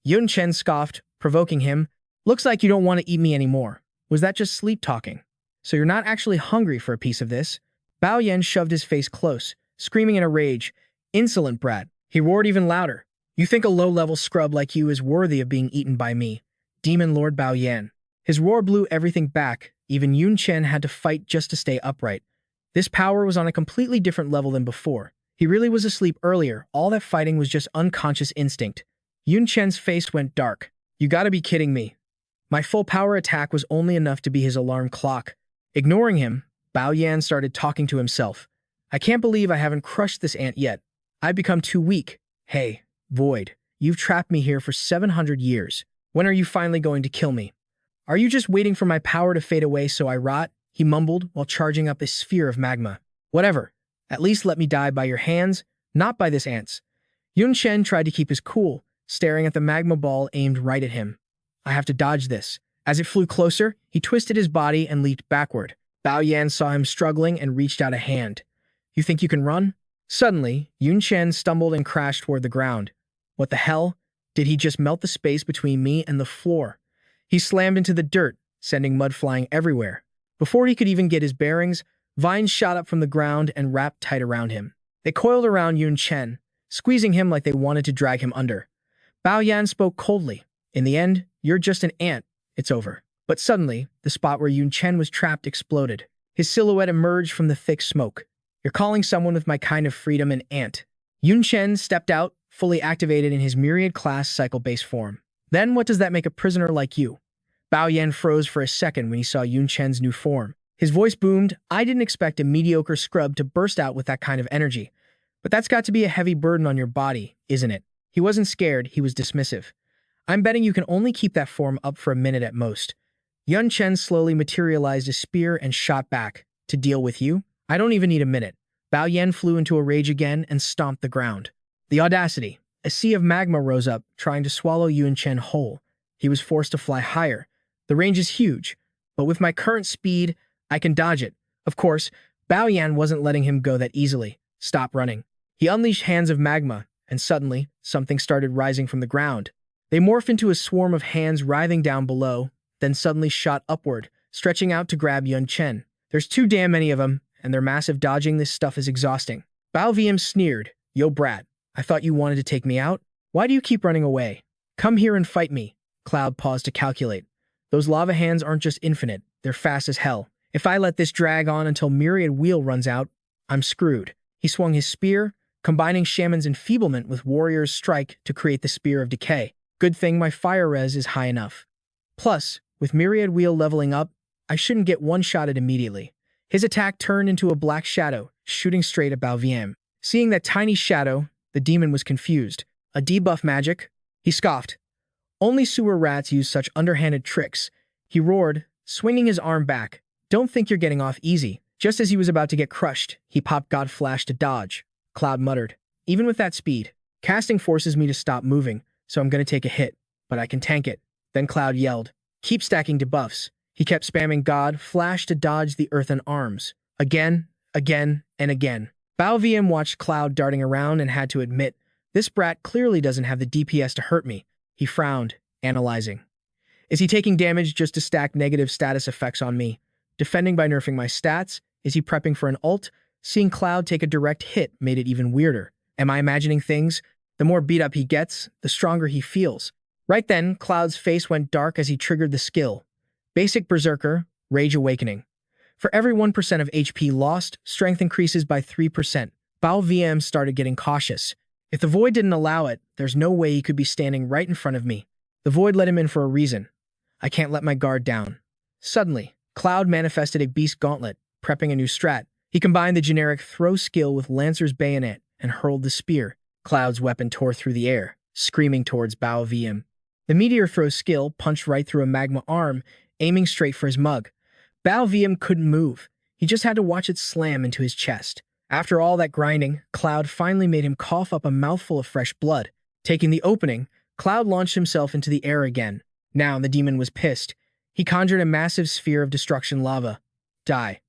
Yun Chen scoffed, provoking him. Looks like you don't want to eat me anymore. Was that just sleep talking? So you're not actually hungry for a piece of this? Bao Yan shoved his face close, screaming in a rage. Insolent brat. He roared even louder. You think a low-level scrub like you is worthy of being eaten by me? Demon Lord Bao Yan. His roar blew everything back. Even Yun Chen had to fight just to stay upright. This power was on a completely different level than before. He really was asleep earlier. All that fighting was just unconscious instinct. Yun Chen's face went dark. You gotta be kidding me. My full power attack was only enough to be his alarm clock. Ignoring him, Bao Yan started talking to himself. I can't believe I haven't crushed this ant yet. I've become too weak. Hey, Void, you've trapped me here for 700 years. When are you finally going to kill me? Are you just waiting for my power to fade away so I rot? He mumbled while charging up a sphere of magma. Whatever. At least let me die by your hands, not by this ant's. Yun Chen tried to keep his cool, staring at the magma ball aimed right at him. I have to dodge this. As it flew closer, he twisted his body and leaped backward. Bao Yan saw him struggling and reached out a hand. You think you can run? Suddenly, Yun Chen stumbled and crashed toward the ground. What the hell? Did he just melt the space between me and the floor? He slammed into the dirt, sending mud flying everywhere. Before he could even get his bearings, vines shot up from the ground and wrapped tight around him. They coiled around Yun Chen, squeezing him like they wanted to drag him under. Bao Yan spoke coldly. In the end, you're just an ant. It's over. But suddenly, the spot where Yun Chen was trapped exploded. His silhouette emerged from the thick smoke. You're calling someone with my kind of freedom an ant. Yun Chen stepped out, fully activated in his myriad class cycle-based form. Then what does that make a prisoner like you? Bao Yan froze for a second when he saw Yun Chen's new form. His voice boomed. I didn't expect a mediocre scrub to burst out with that kind of energy. But that's got to be a heavy burden on your body, isn't it? He wasn't scared, he was dismissive. I'm betting you can only keep that form up for a minute at most. Yun Chen slowly materialized a spear and shot back. To deal with you? I don't even need a minute. Bao Yan flew into a rage again and stomped the ground. The audacity. A sea of magma rose up, trying to swallow Yun Chen whole. He was forced to fly higher. The range is huge, but with my current speed, I can dodge it. Of course, Bao Yan wasn't letting him go that easily. Stop running. He unleashed hands of magma, and suddenly, something started rising from the ground. They morphed into a swarm of hands writhing down below, then suddenly shot upward, stretching out to grab Yun Chen. There's too damn many of them, and their massive dodging this stuff is exhausting. Bao VM sneered. Yo brat, I thought you wanted to take me out? Why do you keep running away? Come here and fight me. Cloud paused to calculate. Those lava hands aren't just infinite, they're fast as hell. If I let this drag on until Myriad Wheel runs out, I'm screwed. He swung his spear, combining Shaman's enfeeblement with Warrior's strike to create the Spear of Decay. Good thing my fire res is high enough. Plus, with Myriad Wheel leveling up, I shouldn't get one-shotted immediately. His attack turned into a black shadow, shooting straight at Bao VM. Seeing that tiny shadow, the demon was confused. A debuff magic? He scoffed. Only sewer rats use such underhanded tricks. He roared, swinging his arm back. Don't think you're getting off easy. Just as he was about to get crushed, he popped God Flash to dodge. Cloud muttered. Even with that speed, casting forces me to stop moving, so I'm gonna take a hit, but I can tank it. Then Cloud yelled. Keep stacking debuffs. He kept spamming God Flash to dodge the earthen arms. Again, again, and again. Bao VM watched Cloud darting around and had to admit, this brat clearly doesn't have the DPS to hurt me. He frowned, analyzing. Is he taking damage just to stack negative status effects on me? Defending by nerfing my stats? Is he prepping for an ult? Seeing Cloud take a direct hit made it even weirder. Am I imagining things? The more beat up he gets, the stronger he feels. Right then, Cloud's face went dark as he triggered the skill. Basic Berserker, Rage Awakening. For every 1% of HP lost, strength increases by 3%. Bao VM started getting cautious. If the void didn't allow it, there's no way he could be standing right in front of me. The void let him in for a reason. I can't let my guard down. Suddenly, Cloud manifested a beast gauntlet, prepping a new strat. He combined the generic throw skill with Lancer's bayonet and hurled the spear. Cloud's weapon tore through the air, screaming towards Bao VM. The meteor throw skill punched right through a magma arm, aiming straight for his mug. Bao VM couldn't move. He just had to watch it slam into his chest. After all that grinding, Cloud finally made him cough up a mouthful of fresh blood. Taking the opening, Cloud launched himself into the air again. Now the demon was pissed. He conjured a massive sphere of destruction lava. Die.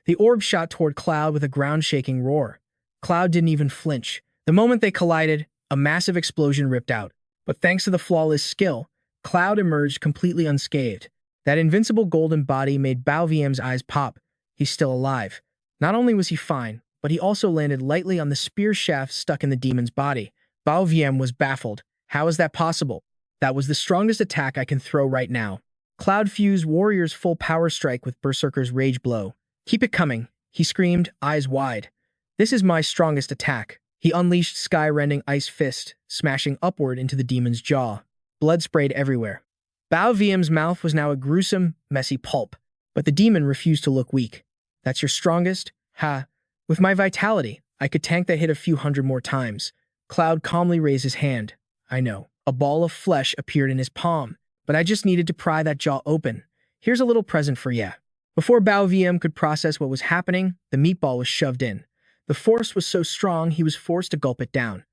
The orb shot toward Cloud with a ground-shaking roar. Cloud didn't even flinch. The moment they collided, a massive explosion ripped out. But thanks to the flawless skill, Cloud emerged completely unscathed. That invincible golden body made Bao VM's eyes pop. He's still alive. Not only was he fine, but he also landed lightly on the spear shaft stuck in the demon's body. Bao VM was baffled. How is that possible? That was the strongest attack I can throw right now. Cloud fused Warrior's full power strike with Berserker's rage blow. Keep it coming, he screamed, eyes wide. This is my strongest attack. He unleashed sky-rending ice fist, smashing upward into the demon's jaw. Blood sprayed everywhere. Bao VM's mouth was now a gruesome, messy pulp, but the demon refused to look weak. That's your strongest? Ha. With my vitality, I could tank that hit a few hundred more times. Cloud calmly raised his hand. I know. A ball of flesh appeared in his palm, but I just needed to pry that jaw open. Here's a little present for ya. Before Bao VM could process what was happening, the meatball was shoved in. The force was so strong he was forced to gulp it down.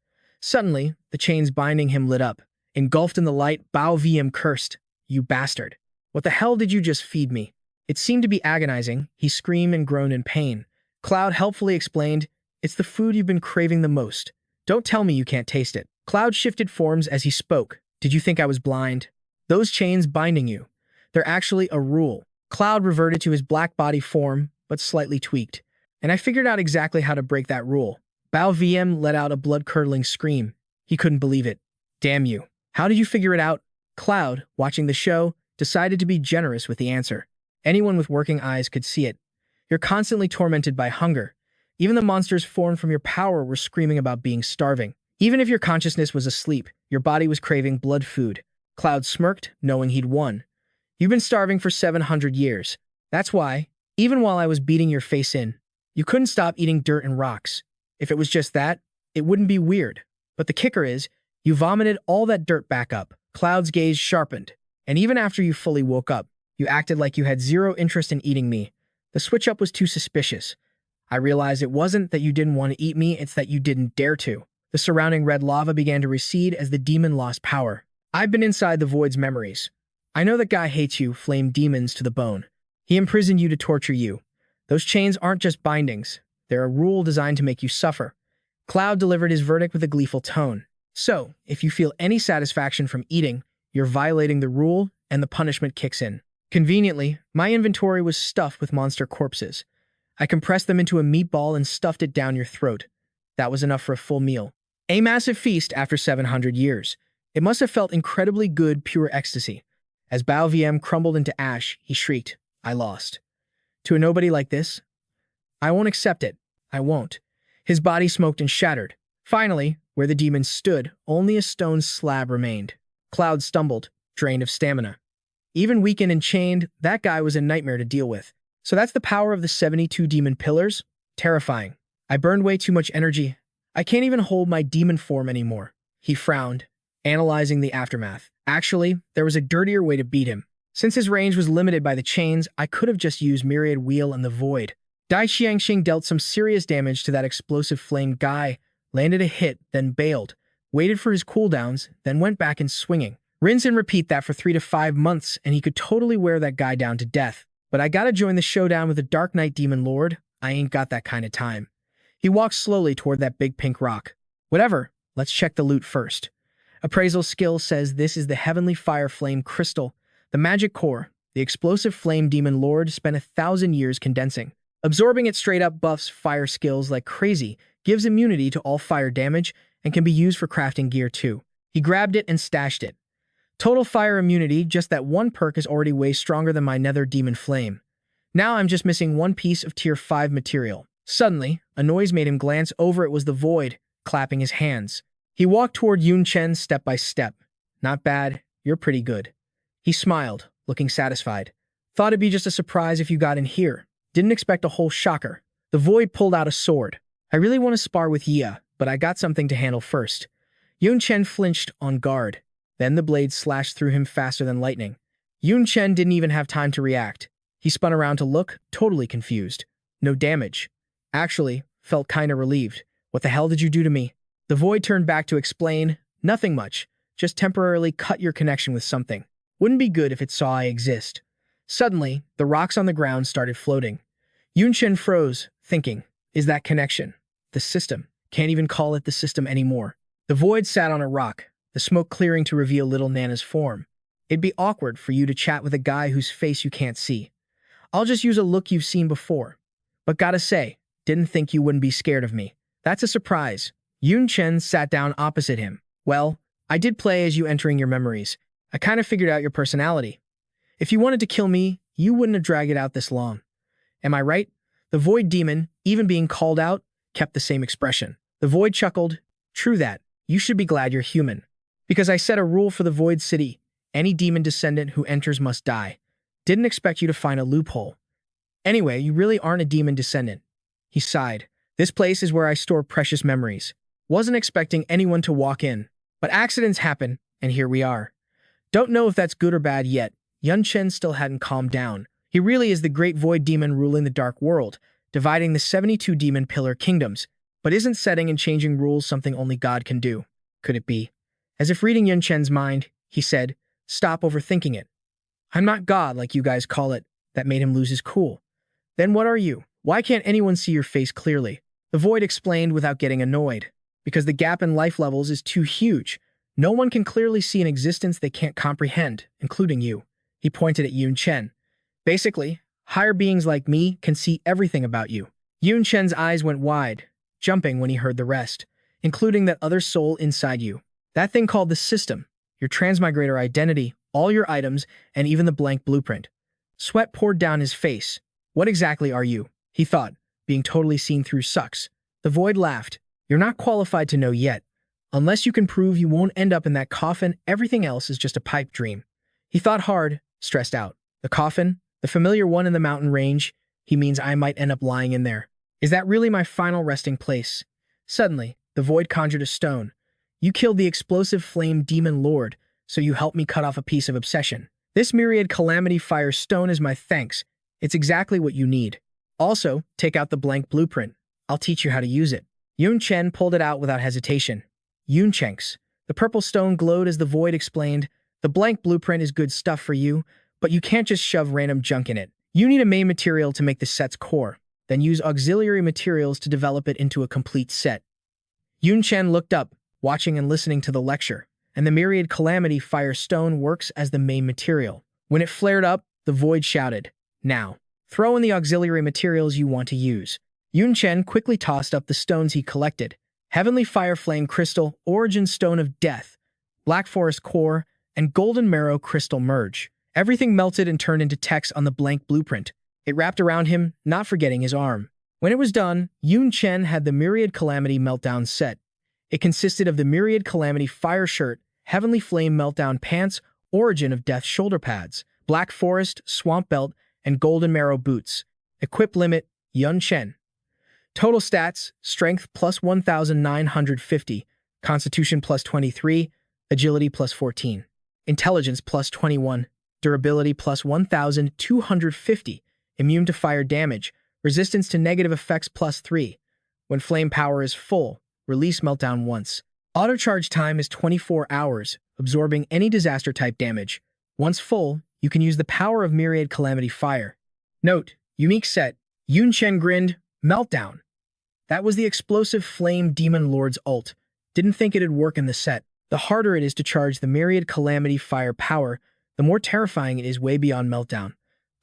Suddenly, the chains binding him lit up. Engulfed in the light, Bao VM cursed. You bastard. What the hell did you just feed me? It seemed to be agonizing. He screamed and groaned in pain. Cloud helpfully explained, it's the food you've been craving the most. Don't tell me you can't taste it. Cloud shifted forms as he spoke. Did you think I was blind? Those chains binding you. They're actually a rule. Cloud reverted to his black body form, but slightly tweaked. And I figured out exactly how to break that rule. Bao VM let out a blood-curdling scream. He couldn't believe it. Damn you. How did you figure it out? Cloud, watching the show, decided to be generous with the answer. Anyone with working eyes could see it. You're constantly tormented by hunger. Even the monsters formed from your power were screaming about being starving. Even if your consciousness was asleep, your body was craving blood food. Cloud smirked, knowing he'd won. You've been starving for 700 years. That's why, even while I was beating your face in, you couldn't stop eating dirt and rocks. If it was just that, it wouldn't be weird. But the kicker is, you vomited all that dirt back up. Cloud's gaze sharpened. And even after you fully woke up, you acted like you had zero interest in eating me. The switch-up was too suspicious. I realized it wasn't that you didn't want to eat me, it's that you didn't dare to. The surrounding red lava began to recede as the demon lost power. I've been inside the Void's memories. I know that guy hates you, flame demons to the bone. He imprisoned you to torture you. Those chains aren't just bindings. They're a rule designed to make you suffer. Cloud delivered his verdict with a gleeful tone. So, if you feel any satisfaction from eating, you're violating the rule and the punishment kicks in. Conveniently, my inventory was stuffed with monster corpses. I compressed them into a meatball and stuffed it down your throat. That was enough for a full meal. A massive feast after 700 years. It must have felt incredibly good, pure ecstasy. As Bao VM crumbled into ash, he shrieked, I lost. To a nobody like this? I won't accept it. I won't. His body smoked and shattered. Finally, where the demon stood, only a stone slab remained. Cloud stumbled, drained of stamina. Even weakened and chained, that guy was a nightmare to deal with. So that's the power of the 72 demon pillars? Terrifying. I burned way too much energy. I can't even hold my demon form anymore. He frowned, analyzing the aftermath. Actually, there was a dirtier way to beat him. Since his range was limited by the chains, I could have just used Myriad Wheel and the Void. Dai Xiangxing dealt some serious damage to that explosive flame guy, landed a hit, then bailed, waited for his cooldowns, then went back in swinging. Rinse and repeat that for 3 to 5 months, and he could totally wear that guy down to death. But I gotta join the showdown with the Dark Knight Demon Lord. I ain't got that kind of time. He walked slowly toward that big pink rock. Whatever, let's check the loot first. Appraisal skill says this is the Heavenly Fire Flame Crystal, the magic core. The explosive Flame Demon Lord spent 1,000 years condensing. Absorbing it straight up buffs fire skills like crazy, gives immunity to all fire damage, and can be used for crafting gear too. He grabbed it and stashed it. Total fire immunity, just that one perk is already way stronger than my Nether Demon Flame. Now I'm just missing one piece of tier 5 material. Suddenly, a noise made him glance over. It was the Void, clapping his hands. He walked toward Yun Chen step by step. Not bad, you're pretty good. He smiled, looking satisfied. Thought it'd be just a surprise if you got in here. Didn't expect a whole shocker. The Void pulled out a sword. I really want to spar with Yia, but I got something to handle first. Yun Chen flinched on guard. Then the blade slashed through him faster than lightning. Yun Chen didn't even have time to react. He spun around to look, totally confused. No damage. Actually, felt kinda relieved. What the hell did you do to me? The Void turned back to explain. Nothing much. Just temporarily cut your connection with something. Wouldn't be good if it saw I exist. Suddenly, the rocks on the ground started floating. Yun Chen froze, thinking, is that connection? The system. Can't even call it the system anymore. The Void sat on a rock, the smoke clearing to reveal little Nana's form. It'd be awkward for you to chat with a guy whose face you can't see. I'll just use a look you've seen before. But gotta say, didn't think you wouldn't be scared of me. That's a surprise. Yun Chen sat down opposite him. Well, I did play as you entering your memories. I kind of figured out your personality. If you wanted to kill me, you wouldn't have dragged it out this long. Am I right? The Void demon, even being called out, kept the same expression. The Void chuckled. True that. You should be glad you're human. Because I set a rule for the Void City. Any demon descendant who enters must die. Didn't expect you to find a loophole. Anyway, you really aren't a demon descendant. He sighed. This place is where I store precious memories. Wasn't expecting anyone to walk in. But accidents happen, and here we are. Don't know if that's good or bad yet. Yun Chen still hadn't calmed down. He really is the great Void demon ruling the dark world, dividing the 72 demon pillar kingdoms. But isn't setting and changing rules something only God can do? Could it be? As if reading Yun Chen's mind, he said, stop overthinking it. I'm not God like you guys call it. That made him lose his cool. Then what are you? Why can't anyone see your face clearly? The Void explained without getting annoyed. Because the gap in life levels is too huge. No one can clearly see an existence they can't comprehend, including you. He pointed at Yun Chen. Basically, higher beings like me can see everything about you. Yun Chen's eyes went wide, jumping when he heard the rest, including that other soul inside you. That thing called the system, your transmigrator identity, all your items, and even the blank blueprint. Sweat poured down his face. What exactly are you? He thought. Being totally seen through sucks. The Void laughed. You're not qualified to know yet. Unless you can prove you won't end up in that coffin, everything else is just a pipe dream. He thought hard, stressed out. The coffin? The familiar one in the mountain range? He means I might end up lying in there. Is that really my final resting place? Suddenly, the Void conjured a stone. You killed the explosive flame demon lord, so you helped me cut off a piece of obsession. This myriad calamity fire stone is my thanks. It's exactly what you need. Also, take out the blank blueprint. I'll teach you how to use it. Yun Chen pulled it out without hesitation. Yun Chenks. The purple stone glowed as the Void explained. The blank blueprint is good stuff for you, but you can't just shove random junk in it. You need a main material to make the set's core, then use auxiliary materials to develop it into a complete set. Yun Chen looked up, watching and listening to the lecture, and the myriad calamity fire stone works as the main material. When it flared up, the Void shouted, now, throw in the auxiliary materials you want to use. Yun Chen quickly tossed up the stones he collected. Heavenly Fire Flame Crystal, Origin Stone of Death, Black Forest Core, and Golden Marrow Crystal Merge. Everything melted and turned into text on the blank blueprint. It wrapped around him, not forgetting his arm. When it was done, Yun Chen had the Myriad Calamity Meltdown set. It consisted of the Myriad Calamity Fire Shirt, Heavenly Flame Meltdown Pants, Origin of Death Shoulder Pads, Black Forest, Swamp Belt, and Golden Marrow Boots. Equip limit, Yun Chen. Total stats, Strength plus 1,950, Constitution plus 23, Agility plus 14, Intelligence plus 21, Durability plus 1,250, Immune to fire damage, Resistance to negative effects plus 3. When flame power is full, release meltdown once. Auto charge time is 24 hours, absorbing any disaster type damage. Once full, you can use the power of Myriad Calamity Fire. Note, unique set, Yun Chen grinned, Meltdown. That was the explosive flame demon lord's ult. Didn't think it'd work in the set. The harder it is to charge the Myriad Calamity Fire power, the more terrifying it is way beyond Meltdown.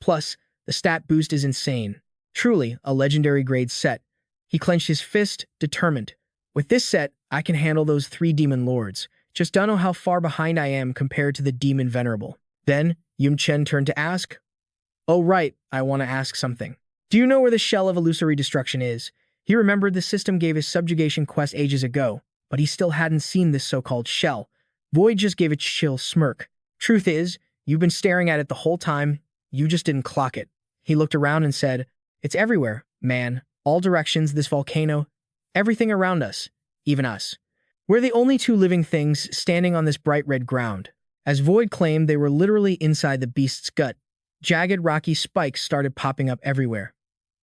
Plus, the stat boost is insane. Truly, a legendary grade set. He clenched his fist, determined. With this set, I can handle those 3 demon lords. Just don't know how far behind I am compared to the demon venerable. Then, Yun Chen turned to ask, oh right, I want to ask something. Do you know where the Shell of Illusory Destruction is? He remembered the system gave his subjugation quest ages ago. but he still hadn't seen this so-called shell. Void just gave a chill smirk. Truth is, you've been staring at it the whole time. You just didn't clock it. He looked around and said, "It's everywhere, man. All directions, this volcano. Everything around us. Even us. We're the only two living things standing on this bright red ground." As Void claimed, they were literally inside the beast's gut. Jagged, rocky spikes started popping up everywhere.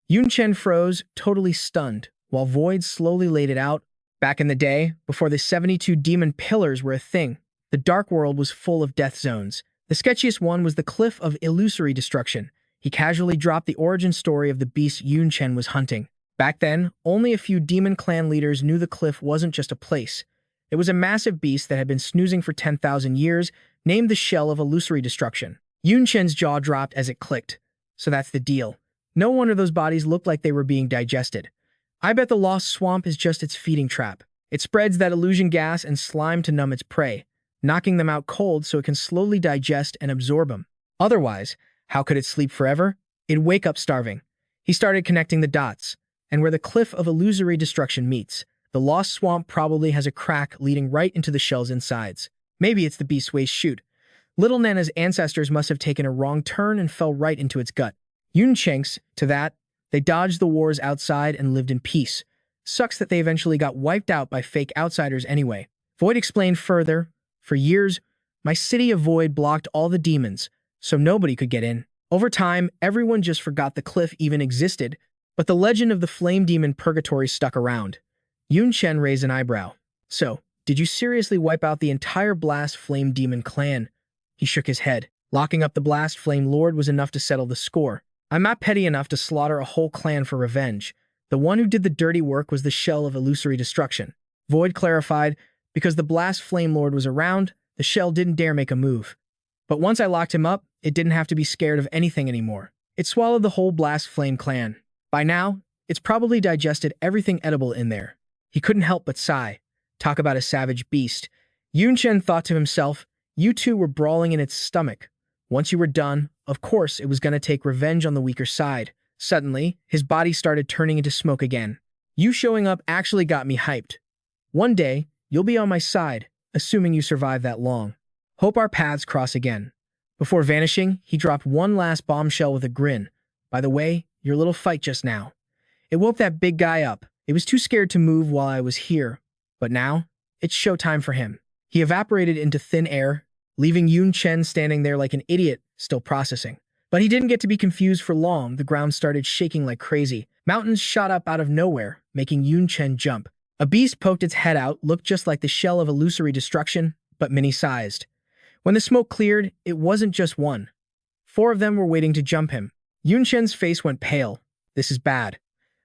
Yun Chen froze, totally stunned, while Void slowly laid it out. Back in the day, before the 72 demon pillars were a thing, the dark world was full of death zones. The sketchiest one was the Cliff of Illusory Destruction. He casually dropped the origin story of the beast Yun Chen was hunting. Back then, only a few demon clan leaders knew the cliff wasn't just a place. It was a massive beast that had been snoozing for 10,000 years, named the Shell of Illusory Destruction. Yun Chen's jaw dropped as it clicked. So that's the deal. No wonder those bodies looked like they were being digested. I bet the lost swamp is just its feeding trap. It spreads that illusion gas and slime to numb its prey, knocking them out cold so it can slowly digest and absorb them. Otherwise, how could it sleep forever? It'd wake up starving. He started connecting the dots, and where the Cliff of Illusory Destruction meets, the lost swamp probably has a crack leading right into the shell's insides. Maybe it's the beast's waste chute. Little Nana's ancestors must have taken a wrong turn and fell right into its gut. Yun Chen's, to that, they dodged the wars outside and lived in peace. Sucks that they eventually got wiped out by fake outsiders anyway. Void explained further, "For years, my city of Void blocked all the demons, so nobody could get in. Over time, everyone just forgot the cliff even existed, but the legend of the flame demon purgatory stuck around." Yun Chen raised an eyebrow. "So, did you seriously wipe out the entire Blast Flame Demon clan?" He shook his head. "Locking up the Blast Flame Lord was enough to settle the score. I'm not petty enough to slaughter a whole clan for revenge. The one who did the dirty work was the Shell of Illusory Destruction." Void clarified, "Because the Blast Flame Lord was around, the Shell didn't dare make a move. But once I locked him up, it didn't have to be scared of anything anymore. It swallowed the whole Blast Flame clan. By now, it's probably digested everything edible in there." He couldn't help but sigh. Talk about a savage beast. Yun Chen thought to himself, you two were brawling in its stomach. Once you were done, of course it was going to take revenge on the weaker side. Suddenly, his body started turning into smoke again. "You showing up actually got me hyped. One day, you'll be on my side, assuming you survive that long. Hope our paths cross again." Before vanishing, he dropped one last bombshell with a grin. "By the way, your little fight just now. It woke that big guy up. It was too scared to move while I was here. But now, it's showtime for him." He evaporated into thin air, leaving Yun Chen standing there like an idiot, still processing. But he didn't get to be confused for long. The ground started shaking like crazy. Mountains shot up out of nowhere, making Yun Chen jump. A beast poked its head out, looked just like the Shell of Illusory Destruction, but mini-sized. When the smoke cleared, it wasn't just one. 4 of them were waiting to jump him. Yun Chen's face went pale. "This is bad.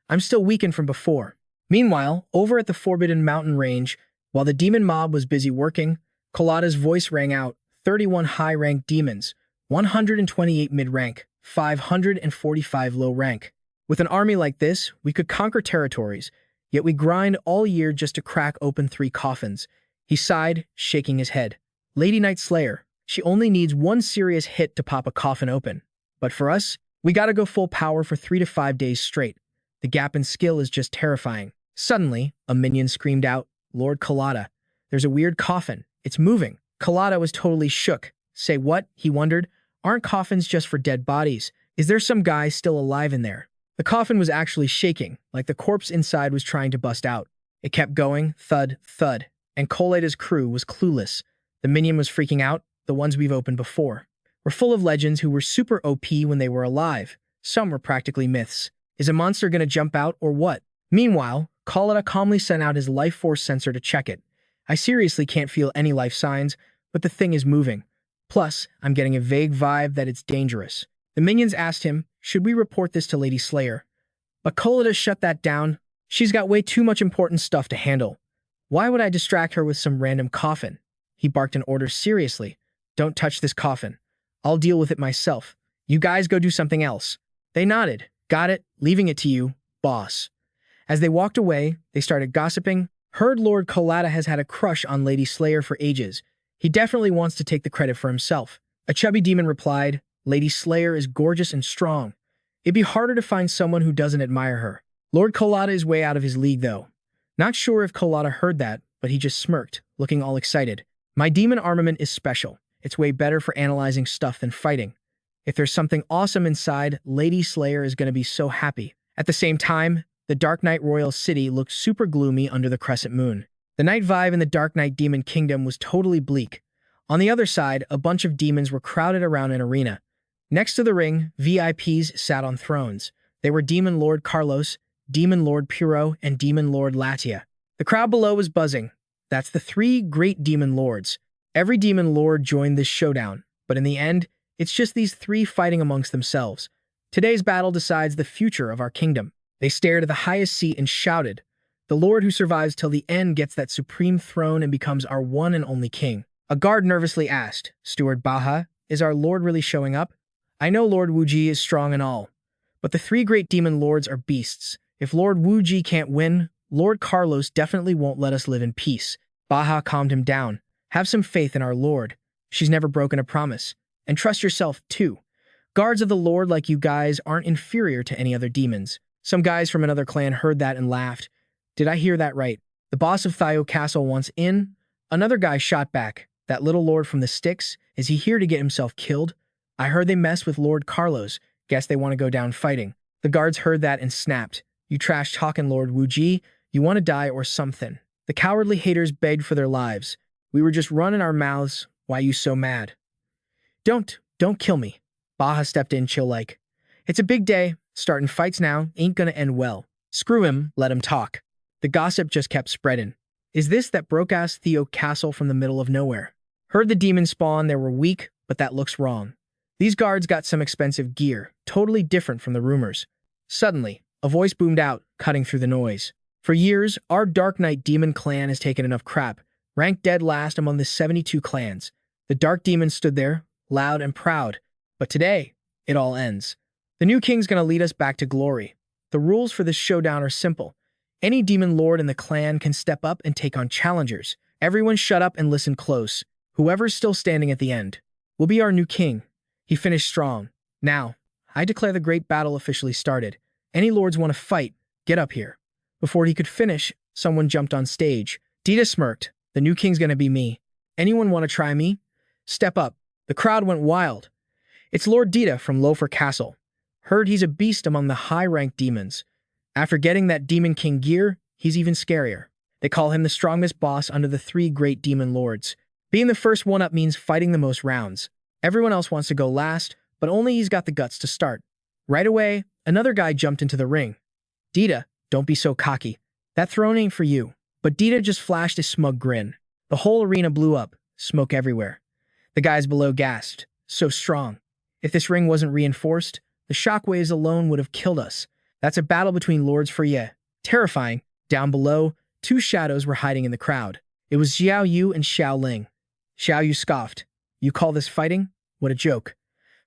I'm still weakened from before." Meanwhile, over at the Forbidden Mountain Range, while the demon mob was busy working, Collada's voice rang out, 31 high-ranked demons, 128 mid-rank, 545 low-rank. With an army like this, we could conquer territories, yet we grind all year just to crack open 3 coffins. He sighed, shaking his head. "Lady Night Slayer, she only needs 1 serious hit to pop a coffin open. But for us, we gotta go full power for 3 to 5 days straight. The gap in skill is just terrifying." Suddenly, a minion screamed out, "Lord Collada, there's a weird coffin. It's moving." Collada was totally shook. "Say what?" he wondered. "Aren't coffins just for dead bodies? Is there some guy still alive in there?" The coffin was actually shaking, like the corpse inside was trying to bust out. It kept going, thud, thud, and Collada's crew was clueless. The minion was freaking out, the ones we've opened before. Were full of legends who were super OP when they were alive. Some were practically myths. Is a monster gonna jump out or what? Meanwhile, Collada calmly sent out his life force sensor to check it. "I seriously can't feel any life signs, but the thing is moving. Plus, I'm getting a vague vibe that it's dangerous." The minions asked him, "Should we report this to Lady Slayer?" But Collada shut that down. "She's got way too much important stuff to handle. Why would I distract her with some random coffin?" He barked an order seriously. "Don't touch this coffin. I'll deal with it myself. You guys go do something else." They nodded. "Got it, leaving it to you, boss." As they walked away, they started gossiping. "Heard Lord Collada has had a crush on Lady Slayer for ages. He definitely wants to take the credit for himself." A chubby demon replied, "Lady Slayer is gorgeous and strong. It'd be harder to find someone who doesn't admire her. Lord Collada is way out of his league, though." Not sure if Collada heard that, but he just smirked, looking all excited. My demon armament is special. It's way better for analyzing stuff than fighting. If there's something awesome inside, Lady Slayer is going to be so happy. At the same time, the Dark Knight Royal City looked super gloomy under the crescent moon. The night vibe in the Dark Knight Demon Kingdom was totally bleak. On the other side, a bunch of demons were crowded around an arena. Next to the ring, VIPs sat on thrones. They were Demon Lord Carlos, Demon Lord Puro, and Demon Lord Latia. The crowd below was buzzing. That's the three great demon lords. Every demon lord joined this showdown, but in the end, it's just these three fighting amongst themselves. Today's battle decides the future of our kingdom. They stared at the highest seat and shouted, "The lord who survives till the end gets that supreme throne and becomes our one and only king." A guard nervously asked, "Steward Baha, is our lord really showing up? I know Lord Wuji is strong and all, but the three great demon lords are beasts. If Lord Wuji can't win, Lord Carlos definitely won't let us live in peace." Baha calmed him down. "Have some faith in our lord. She's never broken a promise. And trust yourself, too. Guards of the lord like you guys aren't inferior to any other demons." Some guys from another clan heard that and laughed. "Did I hear that right? The boss of Thio Castle wants in?" Another guy shot back. "That little lord from the sticks, is he here to get himself killed? I heard they messed with Lord Carlos. Guess they want to go down fighting." The guards heard that and snapped. "You trash-talking Lord Wuji, you want to die or something." The cowardly haters begged for their lives. "We were just running our mouths. Why you so mad?" Don't kill me." Baha stepped in chill-like. "It's a big day. Starting fights now ain't gonna end well. Screw him, let him talk." The gossip just kept spreading. "Is this that broke-ass Theo Castle from the middle of nowhere? Heard the demon spawn, they were weak, but that looks wrong. These guards got some expensive gear, totally different from the rumors." Suddenly, a voice boomed out, cutting through the noise. "For years, our Dark Knight Demon clan has taken enough crap, ranked dead last among the 72 clans. The Dark Demon stood there, loud and proud. But today, it all ends. The new king's gonna lead us back to glory. The rules for this showdown are simple. Any demon lord in the clan can step up and take on challengers. Everyone shut up and listen close. Whoever's still standing at the end will be our new king." He finished strong. "Now, I declare the great battle officially started. Any lords want to fight, get up here." Before he could finish, someone jumped on stage. Dita smirked. "The new king's gonna be me. Anyone want to try me? Step up." The crowd went wild. "It's Lord Dita from Loafer Castle. Heard he's a beast among the high-ranked demons. After getting that Demon King gear, he's even scarier. They call him the strongest boss under the three great demon lords. Being the first one up means fighting the most rounds. Everyone else wants to go last, but only he's got the guts to start." Right away, another guy jumped into the ring. "Dita, don't be so cocky. That throne ain't for you." But Dita just flashed a smug grin. The whole arena blew up, smoke everywhere. The guys below gasped. "So strong. If this ring wasn't reinforced, the shockwaves alone would have killed us. That's a battle between lords for ya." Terrifying, down below, two shadows were hiding in the crowd. It was Xiao Yu and Xiao Ling. Xiao Yu scoffed. "You call this fighting? What a joke."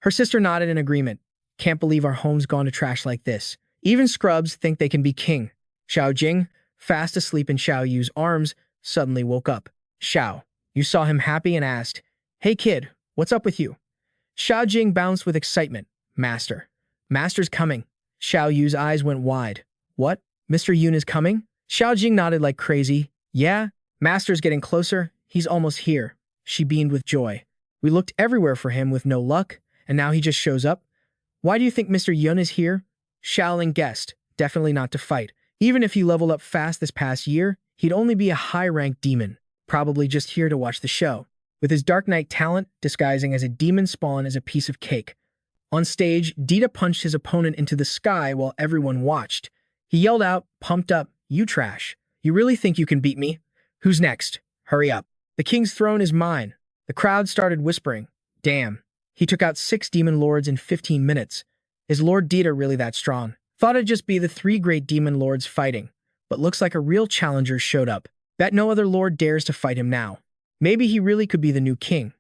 Her sister nodded in agreement. "Can't believe our home's gone to trash like this. Even scrubs think they can be king." Xiao Jing, fast asleep in Xiao Yu's arms, suddenly woke up. "Xiao." You saw him happy and asked, "Hey kid, what's up with you?" Xiao Jing bounced with excitement. "Master. Master's coming." Xiao Yu's eyes went wide. "What? Mr. Yun is coming?" Xiao Jing nodded like crazy. "Yeah, Master's getting closer. He's almost here." She beamed with joy. "We looked everywhere for him with no luck, and now he just shows up. Why do you think Mr. Yun is here?" Xiaoling guessed. Definitely not to fight. Even if he leveled up fast this past year, he'd only be a high-ranked demon. Probably just here to watch the show. With his Dark Knight talent disguising as a demon spawn as a piece of cake. On stage, Dita punched his opponent into the sky while everyone watched. He yelled out, pumped up, "You trash. You really think you can beat me? Who's next? Hurry up. The king's throne is mine." The crowd started whispering. "Damn. He took out 6 demon lords in 15 minutes. Is Lord Dita really that strong?" Thought it'd just be the 3 great demon lords fighting, but looks like a real challenger showed up. Bet no other lord dares to fight him now. Maybe he really could be the new king.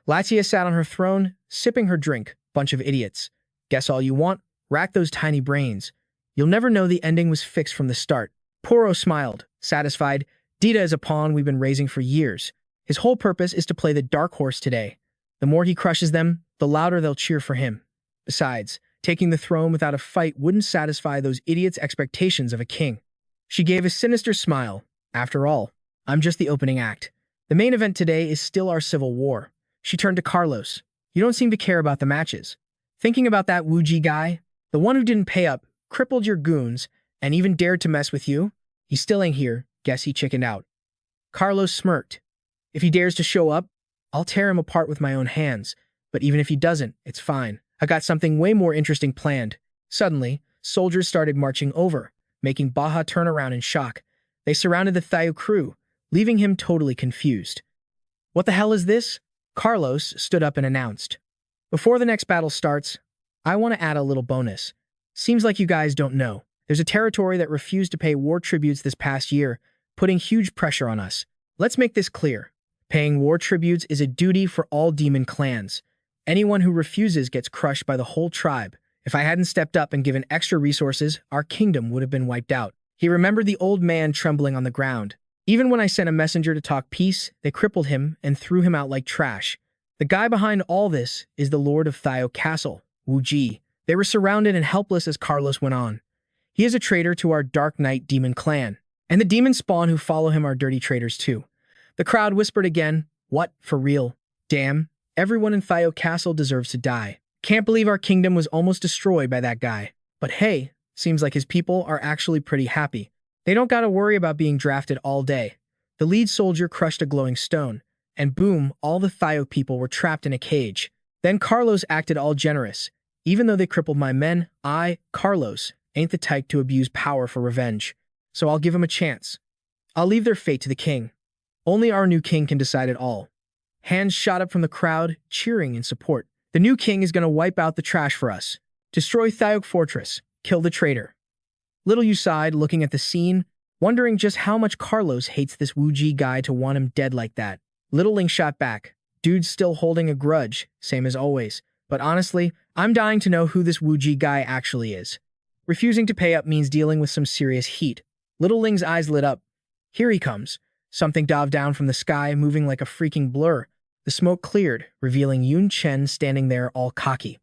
Latia sat on her throne, sipping her drink. Bunch of idiots. Guess all you want, rack those tiny brains. You'll never know the ending was fixed from the start. Poro smiled, satisfied. Dita is a pawn we've been raising for years. His whole purpose is to play the dark horse today. The more he crushes them, the louder they'll cheer for him. Besides, taking the throne without a fight wouldn't satisfy those idiots' expectations of a king. She gave a sinister smile. After all, I'm just the opening act. The main event today is still our civil war. She turned to Carlos. You don't seem to care about the matches. Thinking about that Wuji guy? The one who didn't pay up, crippled your goons, and even dared to mess with you? He still ain't here. Guess he chickened out. Carlos smirked. If he dares to show up, I'll tear him apart with my own hands. But even if he doesn't, it's fine. I got something way more interesting planned. Suddenly, soldiers started marching over, making Baha turn around in shock. They surrounded the Thiao crew, leaving him totally confused. What the hell is this? Carlos stood up and announced. Before the next battle starts, I want to add a little bonus. Seems like you guys don't know. There's a territory that refused to pay war tributes this past year, putting huge pressure on us. Let's make this clear. Paying war tributes is a duty for all demon clans. Anyone who refuses gets crushed by the whole tribe. If I hadn't stepped up and given extra resources, our kingdom would have been wiped out. He remembered the old man trembling on the ground. Even when I sent a messenger to talk peace, they crippled him and threw him out like trash. The guy behind all this is the Lord of Thiao Castle, Wu Ji. They were surrounded and helpless as Carlos went on. He is a traitor to our Dark Knight demon clan, and the demon spawn who follow him are dirty traitors too. The crowd whispered again, what, for real? Damn, everyone in Thiao Castle deserves to die. Can't believe our kingdom was almost destroyed by that guy. But hey, seems like his people are actually pretty happy. They don't gotta worry about being drafted all day. The lead soldier crushed a glowing stone, and boom, all the Thiao people were trapped in a cage. Then Carlos acted all generous. Even though they crippled my men, I, Carlos, ain't the type to abuse power for revenge. So I'll give him a chance. I'll leave their fate to the king. Only our new king can decide it all. Hands shot up from the crowd, cheering in support. The new king is gonna wipe out the trash for us. Destroy Thiao Fortress. Kill the traitor. Little Yu sighed, looking at the scene, wondering just how much Carlos hates this Wu Ji guy to want him dead like that. Little Ling shot back. Dude's still holding a grudge, same as always. But honestly, I'm dying to know who this Wu Ji guy actually is. Refusing to pay up means dealing with some serious heat. Little Ling's eyes lit up. Here he comes. Something dove down from the sky, moving like a freaking blur. The smoke cleared, revealing Yun Chen standing there all cocky.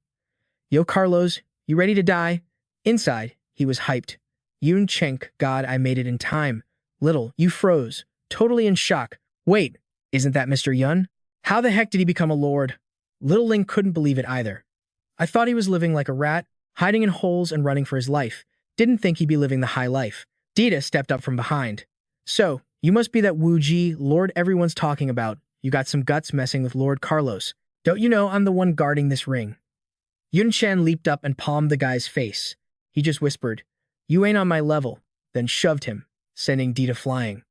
Yo, Carlos, you ready to die? Inside, he was hyped. Yun Chen, God, I made it in time. Little, you froze, totally in shock. Wait, isn't that Mr. Yun? How the heck did he become a lord? Little Ling couldn't believe it either. I thought he was living like a rat, hiding in holes and running for his life. Didn't think he'd be living the high life. Dita stepped up from behind. So, you must be that Wu Ji lord everyone's talking about. You got some guts messing with Lord Carlos. Don't you know I'm the one guarding this ring? Yun Chen leaped up and palmed the guy's face. He just whispered, you ain't on my level, then shoved him, sending Dita flying.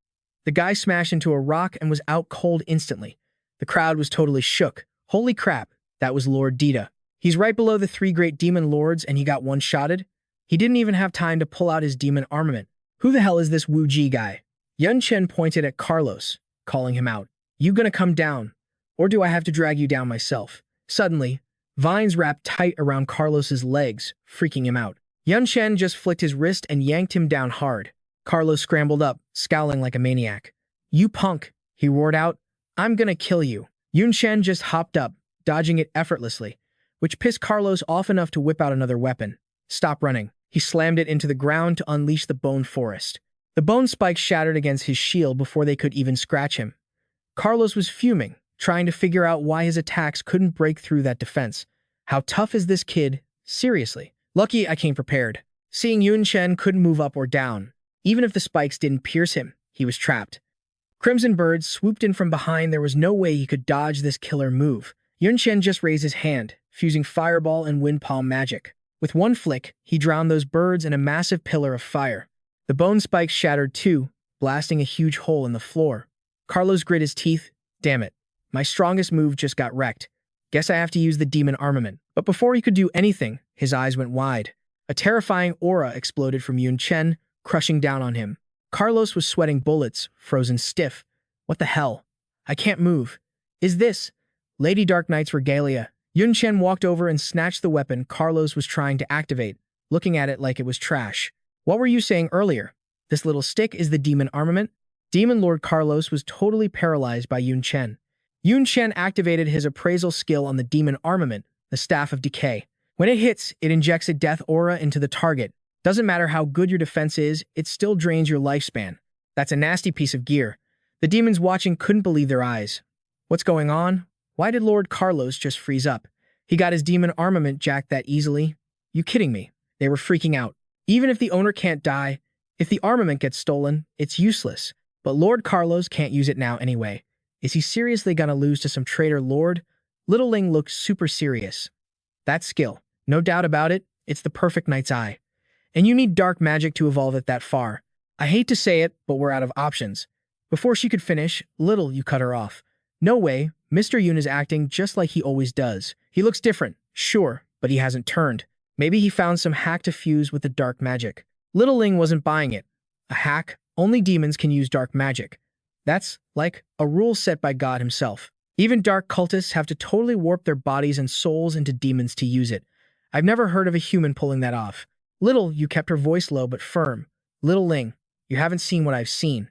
The guy smashed into a rock and was out cold instantly. The crowd was totally shook. Holy crap, that was Lord Dita. He's right below the three great demon lords and he got one-shotted? He didn't even have time to pull out his demon armament. Who the hell is this Wu Ji guy? Yun Chen pointed at Carlos, calling him out. You gonna come down? Or do I have to drag you down myself? Suddenly, vines wrapped tight around Carlos's legs, freaking him out. Yun Chen just flicked his wrist and yanked him down hard. Carlos scrambled up, scowling like a maniac. You punk, he roared out. I'm gonna kill you. Yun Chen just hopped up, dodging it effortlessly, which pissed Carlos off enough to whip out another weapon. Stop running. He slammed it into the ground to unleash the bone forest. The bone spikes shattered against his shield before they could even scratch him. Carlos was fuming, trying to figure out why his attacks couldn't break through that defense. How tough is this kid? Seriously. Lucky I came prepared. Seeing Yun Chen couldn't move up or down. Even if the spikes didn't pierce him, he was trapped. Crimson Bird swooped in from behind. There was no way he could dodge this killer move. Yun Chen just raised his hand, fusing Fireball and Wind Palm magic. With one flick, he drowned those birds in a massive pillar of fire. The bone spikes shattered too, blasting a huge hole in the floor. Carlos grit his teeth. Damn it. My strongest move just got wrecked. Guess I have to use the demon armament. But before he could do anything, his eyes went wide. A terrifying aura exploded from Yun Chen, crushing down on him. Carlos was sweating bullets, frozen stiff. What the hell? I can't move. Is this Lady Dark Knight's regalia? Yun Chen walked over and snatched the weapon Carlos was trying to activate, looking at it like it was trash. What were you saying earlier? This little stick is the demon armament? Demon Lord Carlos was totally paralyzed by Yun Chen. Yun Chen activated his appraisal skill on the demon armament, the Staff of Decay. When it hits, it injects a death aura into the target. Doesn't matter how good your defense is, it still drains your lifespan. That's a nasty piece of gear. The demons watching couldn't believe their eyes. What's going on? Why did Lord Carlos just freeze up? He got his demon armament jacked that easily? You kidding me? They were freaking out. Even if the owner can't die, if the armament gets stolen, it's useless. But Lord Carlos can't use it now anyway. Is he seriously gonna lose to some traitor lord? Little Ling looked super serious. That skill, no doubt about it, it's the perfect Knight's Eye. And you need dark magic to evolve it that far. I hate to say it, but we're out of options. Before she could finish, Little, you cut her off. No way, Mr. Yun is acting just like he always does. He looks different, sure, but he hasn't turned. Maybe he found some hack to fuse with the dark magic. Little Ling wasn't buying it. A hack? Only demons can use dark magic. That's like a rule set by God himself. Even dark cultists have to totally warp their bodies and souls into demons to use it. I've never heard of a human pulling that off. Little, you kept her voice low but firm. Little Ling, you haven't seen what I've seen.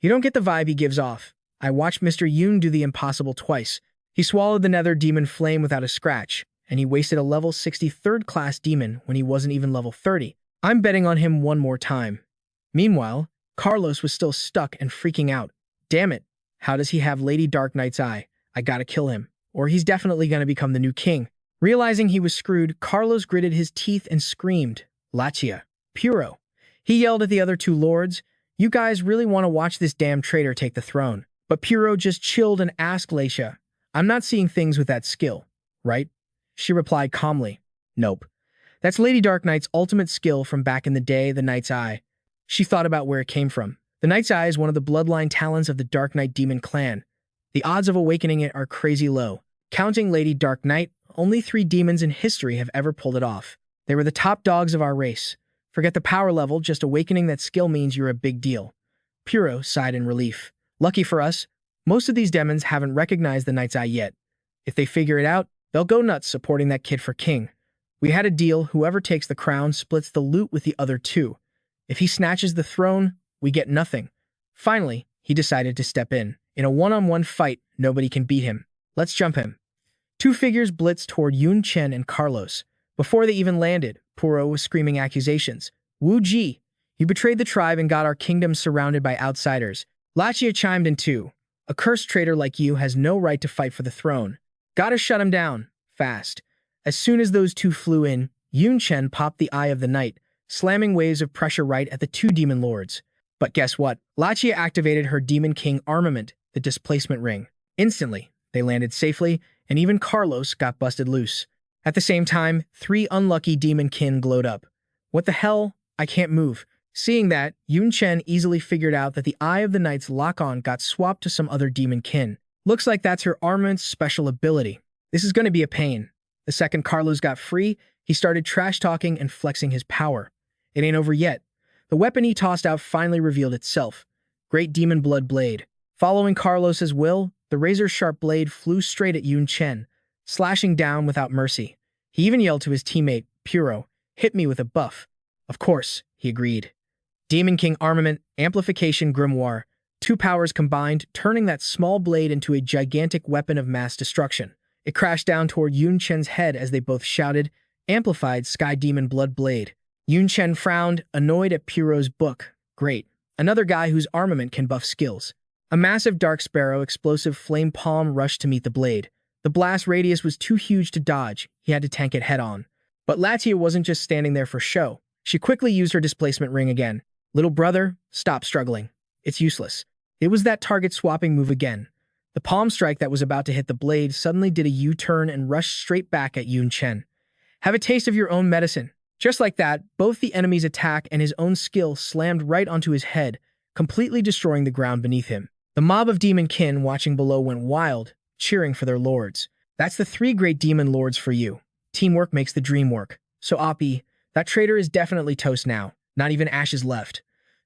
You don't get the vibe he gives off. I watched Mr. Yun do the impossible twice. He swallowed the nether demon flame without a scratch, and he wasted a level 60 third-class demon when he wasn't even level 30. I'm betting on him one more time. Meanwhile, Carlos was still stuck and freaking out. Damn it, how does he have Lady Dark Knight's Eye? I gotta kill him, or he's definitely gonna become the new king. Realizing he was screwed, Carlos gritted his teeth and screamed, Lachia, Puro. He yelled at the other two lords, you guys really want to watch this damn traitor take the throne. But Puro just chilled and asked Lachia, I'm not seeing things with that skill, right? She replied calmly, nope. That's Lady Dark Knight's ultimate skill from back in the day, the Knight's Eye. She thought about where it came from. The Knight's Eye is one of the bloodline talents of the Dark Knight Demon clan. The odds of awakening it are crazy low. Counting Lady Dark Knight, only 3 demons in history have ever pulled it off. They were the top dogs of our race. Forget the power level, just awakening that skill means you're a big deal. Puro sighed in relief. Lucky for us, most of these demons haven't recognized the Knight's Eye yet. If they figure it out, they'll go nuts supporting that kid for king. We had a deal, whoever takes the crown splits the loot with the other 2. If he snatches the throne, we get nothing. Finally, he decided to step in. In a one-on-one fight, nobody can beat him. Let's jump him. 2 figures blitzed toward Yun Chen and Carlos. Before they even landed, Puro was screaming accusations. Wu Ji, you betrayed the tribe and got our kingdom surrounded by outsiders. Lachia chimed in too. A cursed traitor like you has no right to fight for the throne. Gotta shut him down. Fast. As soon as those 2 flew in, Yun Chen popped the Eye of the Night, slamming waves of pressure right at the 2 demon lords. But guess what? Lachia activated her Demon King armament, the displacement ring. Instantly, they landed safely, and even Carlos got busted loose. At the same time, 3 unlucky demon kin glowed up. What the hell? I can't move. Seeing that, Yun Chen easily figured out that the Eye of the Night's lock-on got swapped to some other demon kin. Looks like that's her armament's special ability. This is going to be a pain. The second Carlos got free, he started trash-talking and flexing his power. It ain't over yet. The weapon he tossed out finally revealed itself. Great Demon Blood Blade. Following Carlos's will, the razor-sharp blade flew straight at Yun Chen, slashing down without mercy. He even yelled to his teammate, Puro, hit me with a buff. Of course, he agreed. Demon King Armament, Amplification Grimoire, 2 powers combined, turning that small blade into a gigantic weapon of mass destruction. It crashed down toward Yun Chen's head as they both shouted, Amplified Sky Demon Blood Blade. Yun Chen frowned, annoyed at Puro's book. Great. Another guy whose armament can buff skills. A massive Dark Sparrow explosive flame palm rushed to meet the blade. The blast radius was too huge to dodge. He had to tank it head-on. But Lachia wasn't just standing there for show. She quickly used her displacement ring again. Little brother, stop struggling. It's useless. It was that target-swapping move again. The palm strike that was about to hit the blade suddenly did a U-turn and rushed straight back at Yun Chen. Have a taste of your own medicine. Just like that, both the enemy's attack and his own skill slammed right onto his head, completely destroying the ground beneath him. The mob of demon kin watching below went wild, cheering for their lords. That's the 3 great demon lords for you. Teamwork makes the dream work. So Oppie, that traitor is definitely toast now. Not even ashes left.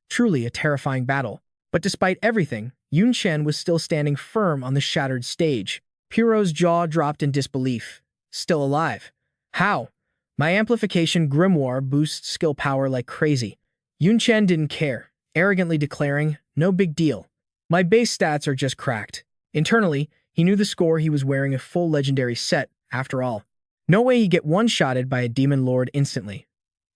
Truly a terrifying battle. But despite everything, Yun Chen was still standing firm on the shattered stage. Puro's jaw dropped in disbelief. Still alive. How? My amplification grimoire boosts skill power like crazy. Yun Chen didn't care, arrogantly declaring, no big deal. My base stats are just cracked. Internally, he knew the score. He was wearing a full legendary set, after all. No way he'd get one-shotted by a demon lord instantly.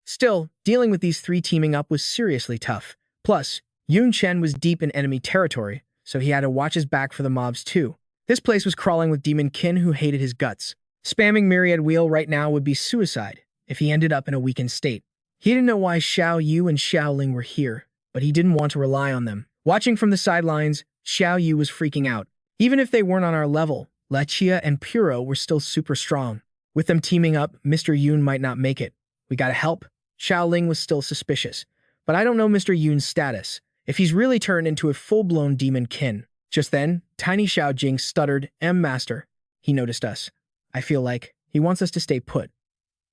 Still, dealing with these 3 teaming up was seriously tough. Plus, Yun Chen was deep in enemy territory, so he had to watch his back for the mobs too. This place was crawling with demon kin who hated his guts. Spamming Myriad Wheel right now would be suicide if he ended up in a weakened state. He didn't know why Xiao Yu and Xiao Ling were here, but he didn't want to rely on them. Watching from the sidelines, Xiao Yu was freaking out. Even if they weren't on our level, Lachia and Puro were still super strong. With them teaming up, Mr. Yun might not make it. We gotta help. Xiao Ling was still suspicious. But I don't know Mr. Yun's status, if he's really turned into a full-blown demon kin. Just then, Tiny Xiao Jing stuttered, Master. He noticed us. I feel like he wants us to stay put.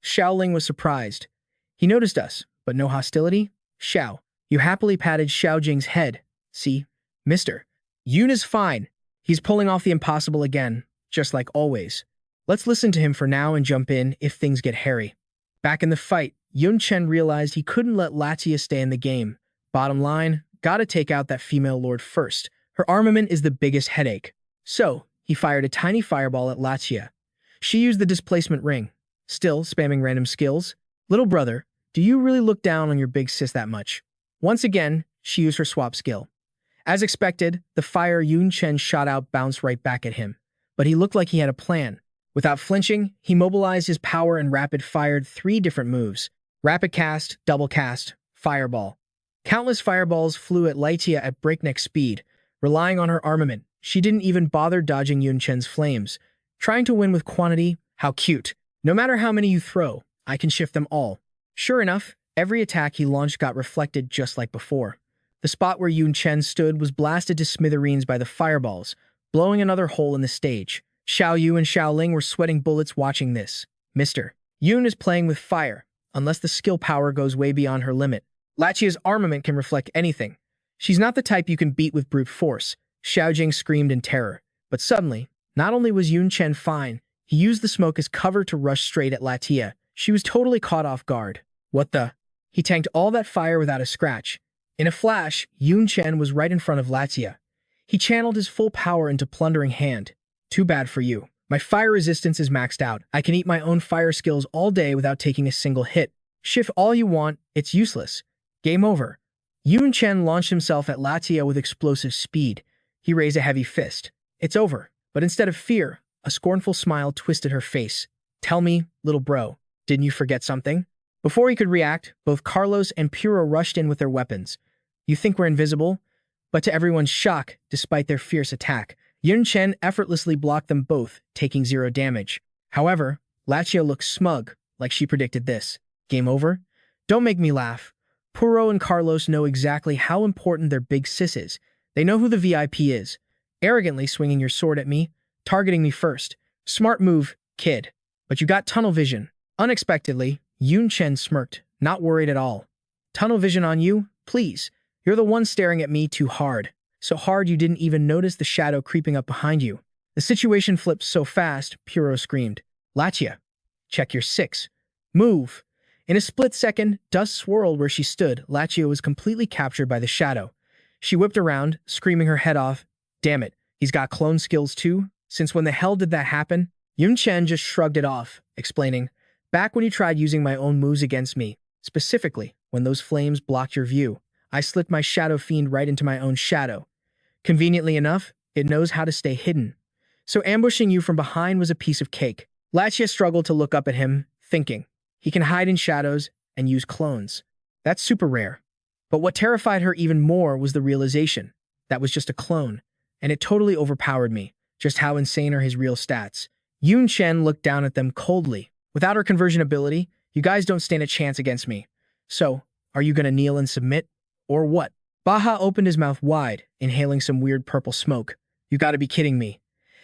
Xiao Ling was surprised. He noticed us, but no hostility? Xiao. You happily patted Xiao Jing's head. See? Mister. Yun is fine. He's pulling off the impossible again, just like always. Let's listen to him for now and jump in if things get hairy. Back in the fight, Yun Chen realized he couldn't let Latia stay in the game. Bottom line, gotta take out that female lord first. Her armament is the biggest headache. So, he fired a tiny fireball at Latia. She used the displacement ring. Still spamming random skills. Little brother, do you really look down on your big sis that much? Once again, she used her swap skill. As expected, the fire Yun Chen shot out bounced right back at him. But he looked like he had a plan. Without flinching, he mobilized his power and rapid-fired 3 different moves. Rapid cast, double cast, fireball. Countless fireballs flew at Latia at breakneck speed. Relying on her armament, she didn't even bother dodging Yun Chen's flames. Trying to win with quantity? How cute. No matter how many you throw, I can shift them all. Sure enough, every attack he launched got reflected just like before. The spot where Yun Chen stood was blasted to smithereens by the fireballs, blowing another hole in the stage. Xiao Yu and Xiao Ling were sweating bullets watching this. Mister. Yun is playing with fire, unless the skill power goes way beyond her limit. Lachia's armament can reflect anything. She's not the type you can beat with brute force. Xiao Jing screamed in terror. But suddenly, not only was Yun Chen fine, he used the smoke as cover to rush straight at Latia. She was totally caught off guard. What the? He tanked all that fire without a scratch. In a flash, Yun Chen was right in front of Latia. He channeled his full power into plundering hand. Too bad for you. My fire resistance is maxed out. I can eat my own fire skills all day without taking a single hit. Shift all you want, it's useless. Game over. Yun Chen launched himself at Latia with explosive speed. He raised a heavy fist. It's over. But instead of fear, a scornful smile twisted her face. Tell me, little bro, didn't you forget something? Before he could react, both Carlos and Puro rushed in with their weapons. You think we're invisible? But to everyone's shock, despite their fierce attack, Yun Chen effortlessly blocked them both, taking 0 damage. However, Latia looked smug, like she predicted this. Game over? Don't make me laugh. Puro and Carlos know exactly how important their big sis is. They know who the VIP is. Arrogantly swinging your sword at me, targeting me first. Smart move, kid. But you got tunnel vision. Unexpectedly, Yun Chen smirked, not worried at all. Tunnel vision on you? Please. You're the one staring at me too hard. So hard you didn't even notice the shadow creeping up behind you. The situation flipped so fast, Puro screamed. Latia, check your 6. Move. In a split second, dust swirled where she stood. Latia was completely captured by the shadow. She whipped around, screaming her head off. Damn it, he's got clone skills too? Since when the hell did that happen? Yun Chen just shrugged it off, explaining, back when you tried using my own moves against me, specifically when those flames blocked your view, I slipped my shadow fiend right into my own shadow. Conveniently enough, it knows how to stay hidden. So ambushing you from behind was a piece of cake. Latia struggled to look up at him, thinking, he can hide in shadows and use clones. That's super rare. But what terrified her even more was the realization that was just a clone, and it totally overpowered me. Just how insane are his real stats? Yun Chen looked down at them coldly. Without her conversion ability, you guys don't stand a chance against me. So, are you gonna kneel and submit? Or what? Baha opened his mouth wide, inhaling some weird purple smoke. You gotta be kidding me.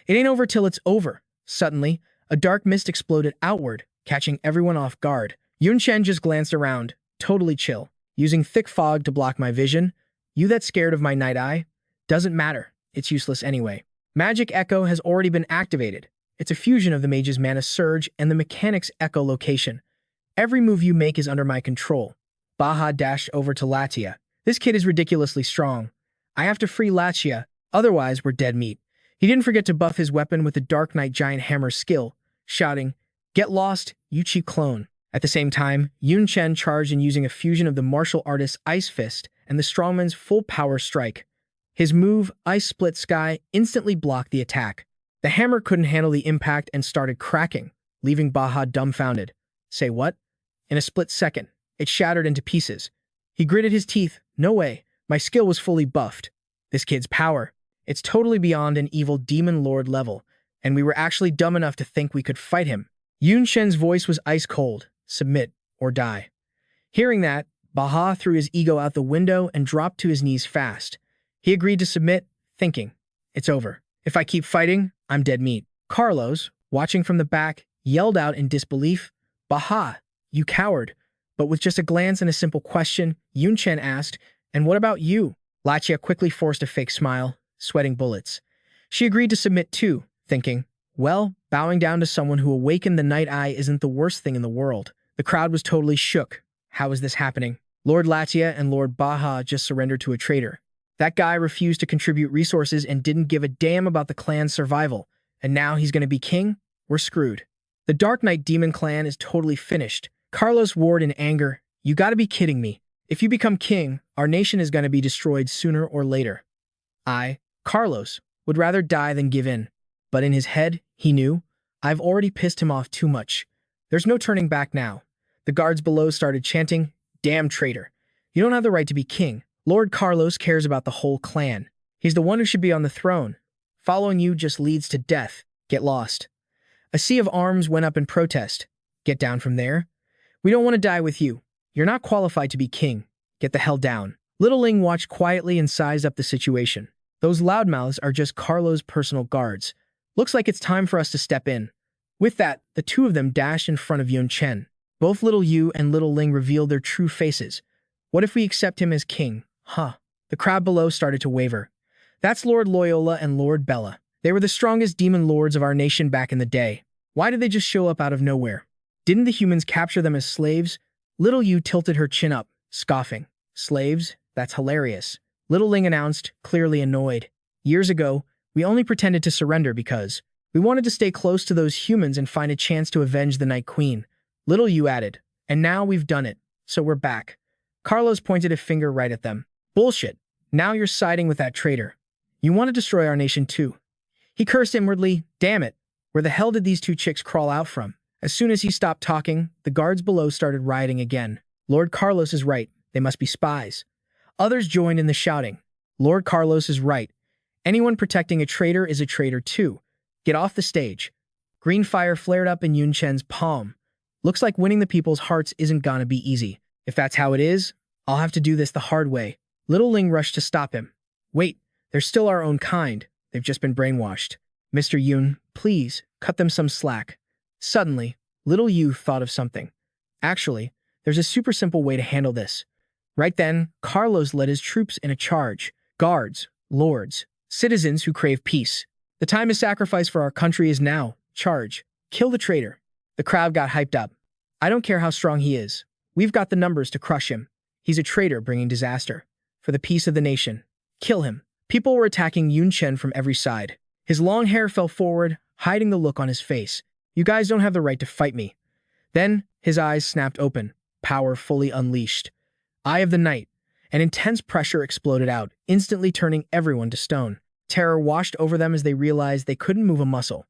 It ain't over till it's over. Suddenly, a dark mist exploded outward, catching everyone off guard. Yun Chen just glanced around, totally chill. Using thick fog to block my vision? You that scared of my night eye? Doesn't matter. It's useless anyway. Magic Echo has already been activated. It's a fusion of the Mage's Mana Surge and the Mechanic's Echolocation. Every move you make is under my control. Baha dashed over to Latia. This kid is ridiculously strong. I have to free Latia, otherwise we're dead meat. He didn't forget to buff his weapon with the Dark Knight Giant Hammer skill, shouting, Get lost, you cheap clone. At the same time, Yun Chen charged in using a fusion of the martial artist's Ice Fist and the strongman's full power strike. His move, Ice Split Sky, instantly blocked the attack. The hammer couldn't handle the impact and started cracking, leaving Baha dumbfounded. Say what? In a split second, it shattered into pieces. He gritted his teeth. No way. My skill was fully buffed. This kid's power. It's totally beyond an evil demon lord level, and we were actually dumb enough to think we could fight him. Yun Chen's voice was ice cold. Submit or die. Hearing that, Baha threw his ego out the window and dropped to his knees fast. He agreed to submit, thinking, it's over. If I keep fighting, I'm dead meat. Carlos, watching from the back, yelled out in disbelief, Baha, you coward. But with just a glance and a simple question, Yun Chen asked, and what about you? Lachia quickly forced a fake smile, sweating bullets. She agreed to submit too, thinking, well, bowing down to someone who awakened the Night Eye isn't the worst thing in the world. The crowd was totally shook. How is this happening? Lord Lachia and Lord Baha just surrendered to a traitor. That guy refused to contribute resources and didn't give a damn about the clan's survival. And now he's going to be king? We're screwed. The Dark Knight Demon clan is totally finished. Carlos roared in anger. You gotta be kidding me. If you become king, our nation is going to be destroyed sooner or later. I, Carlos, would rather die than give in. But in his head, he knew, I've already pissed him off too much. There's no turning back now. The guards below started chanting, damn traitor. You don't have the right to be king. Lord Carlos cares about the whole clan. He's the one who should be on the throne. Following you just leads to death. Get lost. A sea of arms went up in protest. Get down from there. We don't want to die with you. You're not qualified to be king. Get the hell down. Little Ling watched quietly and sized up the situation. Those loudmouths are just Carlo's personal guards. Looks like it's time for us to step in. With that, the two of them dashed in front of Yun Chen. Both Little Yu and Little Ling revealed their true faces. What if we accept him as king? Huh. The crowd below started to waver. That's Lord Loyola and Lord Bella. They were the strongest demon lords of our nation back in the day. Why did they just show up out of nowhere? Didn't the humans capture them as slaves? Little Yu tilted her chin up, scoffing. Slaves? That's hilarious. Little Ling announced, clearly annoyed. Years ago, we only pretended to surrender because we wanted to stay close to those humans and find a chance to avenge the Night Queen. Little Yu added, and now we've done it, so we're back. Carlos pointed a finger right at them. Bullshit. Now you're siding with that traitor. You want to destroy our nation too. He cursed inwardly, damn it. Where the hell did these two chicks crawl out from? As soon as he stopped talking, the guards below started rioting again. Lord Carlos is right. They must be spies. Others joined in the shouting. Lord Carlos is right. Anyone protecting a traitor is a traitor too. Get off the stage. Green fire flared up in Yun Chen's palm. Looks like winning the people's hearts isn't gonna be easy. If that's how it is, I'll have to do this the hard way. Little Ling rushed to stop him. Wait, they're still our own kind. They've just been brainwashed. Mr. Yun, please, cut them some slack. Suddenly, Little Yu thought of something. Actually, there's a super simple way to handle this. Right then, Carlos led his troops in a charge. Guards, lords, citizens who crave peace. The time to sacrifice for our country is now. Charge. Kill the traitor. The crowd got hyped up. I don't care how strong he is. We've got the numbers to crush him. He's a traitor bringing disaster. For the peace of the nation. Kill him. People were attacking Yun Chen from every side. His long hair fell forward, hiding the look on his face. You guys don't have the right to fight me. Then, his eyes snapped open, power fully unleashed. Eye of the Night. An intense pressure exploded out, instantly turning everyone to stone. Terror washed over them as they realized they couldn't move a muscle.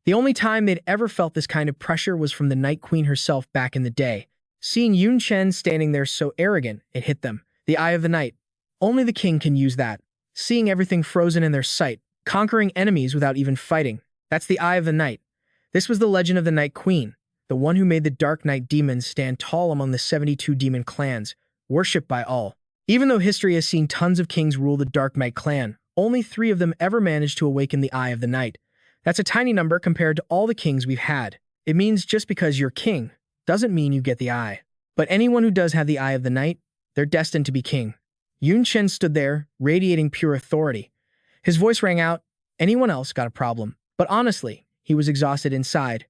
The only time they'd ever felt this kind of pressure was from the Night Queen herself back in the day. Seeing Yun Chen standing there so arrogant, it hit them. The Eye of the Night. Only the king can use that. Seeing everything frozen in their sight, conquering enemies without even fighting. That's the Eye of the Night. This was the legend of the Night Queen, the one who made the Dark Knight demons stand tall among the 72 demon clans, worshipped by all. Even though history has seen tons of kings rule the Dark Knight clan, only 3 of them ever managed to awaken the Eye of the Night. That's a tiny number compared to all the kings we've had. It means just because you're king doesn't mean you get the eye. But anyone who does have the Eye of the Night, they're destined to be king. Yun Chen stood there, radiating pure authority. His voice rang out, anyone else got a problem. But honestly, he was exhausted inside.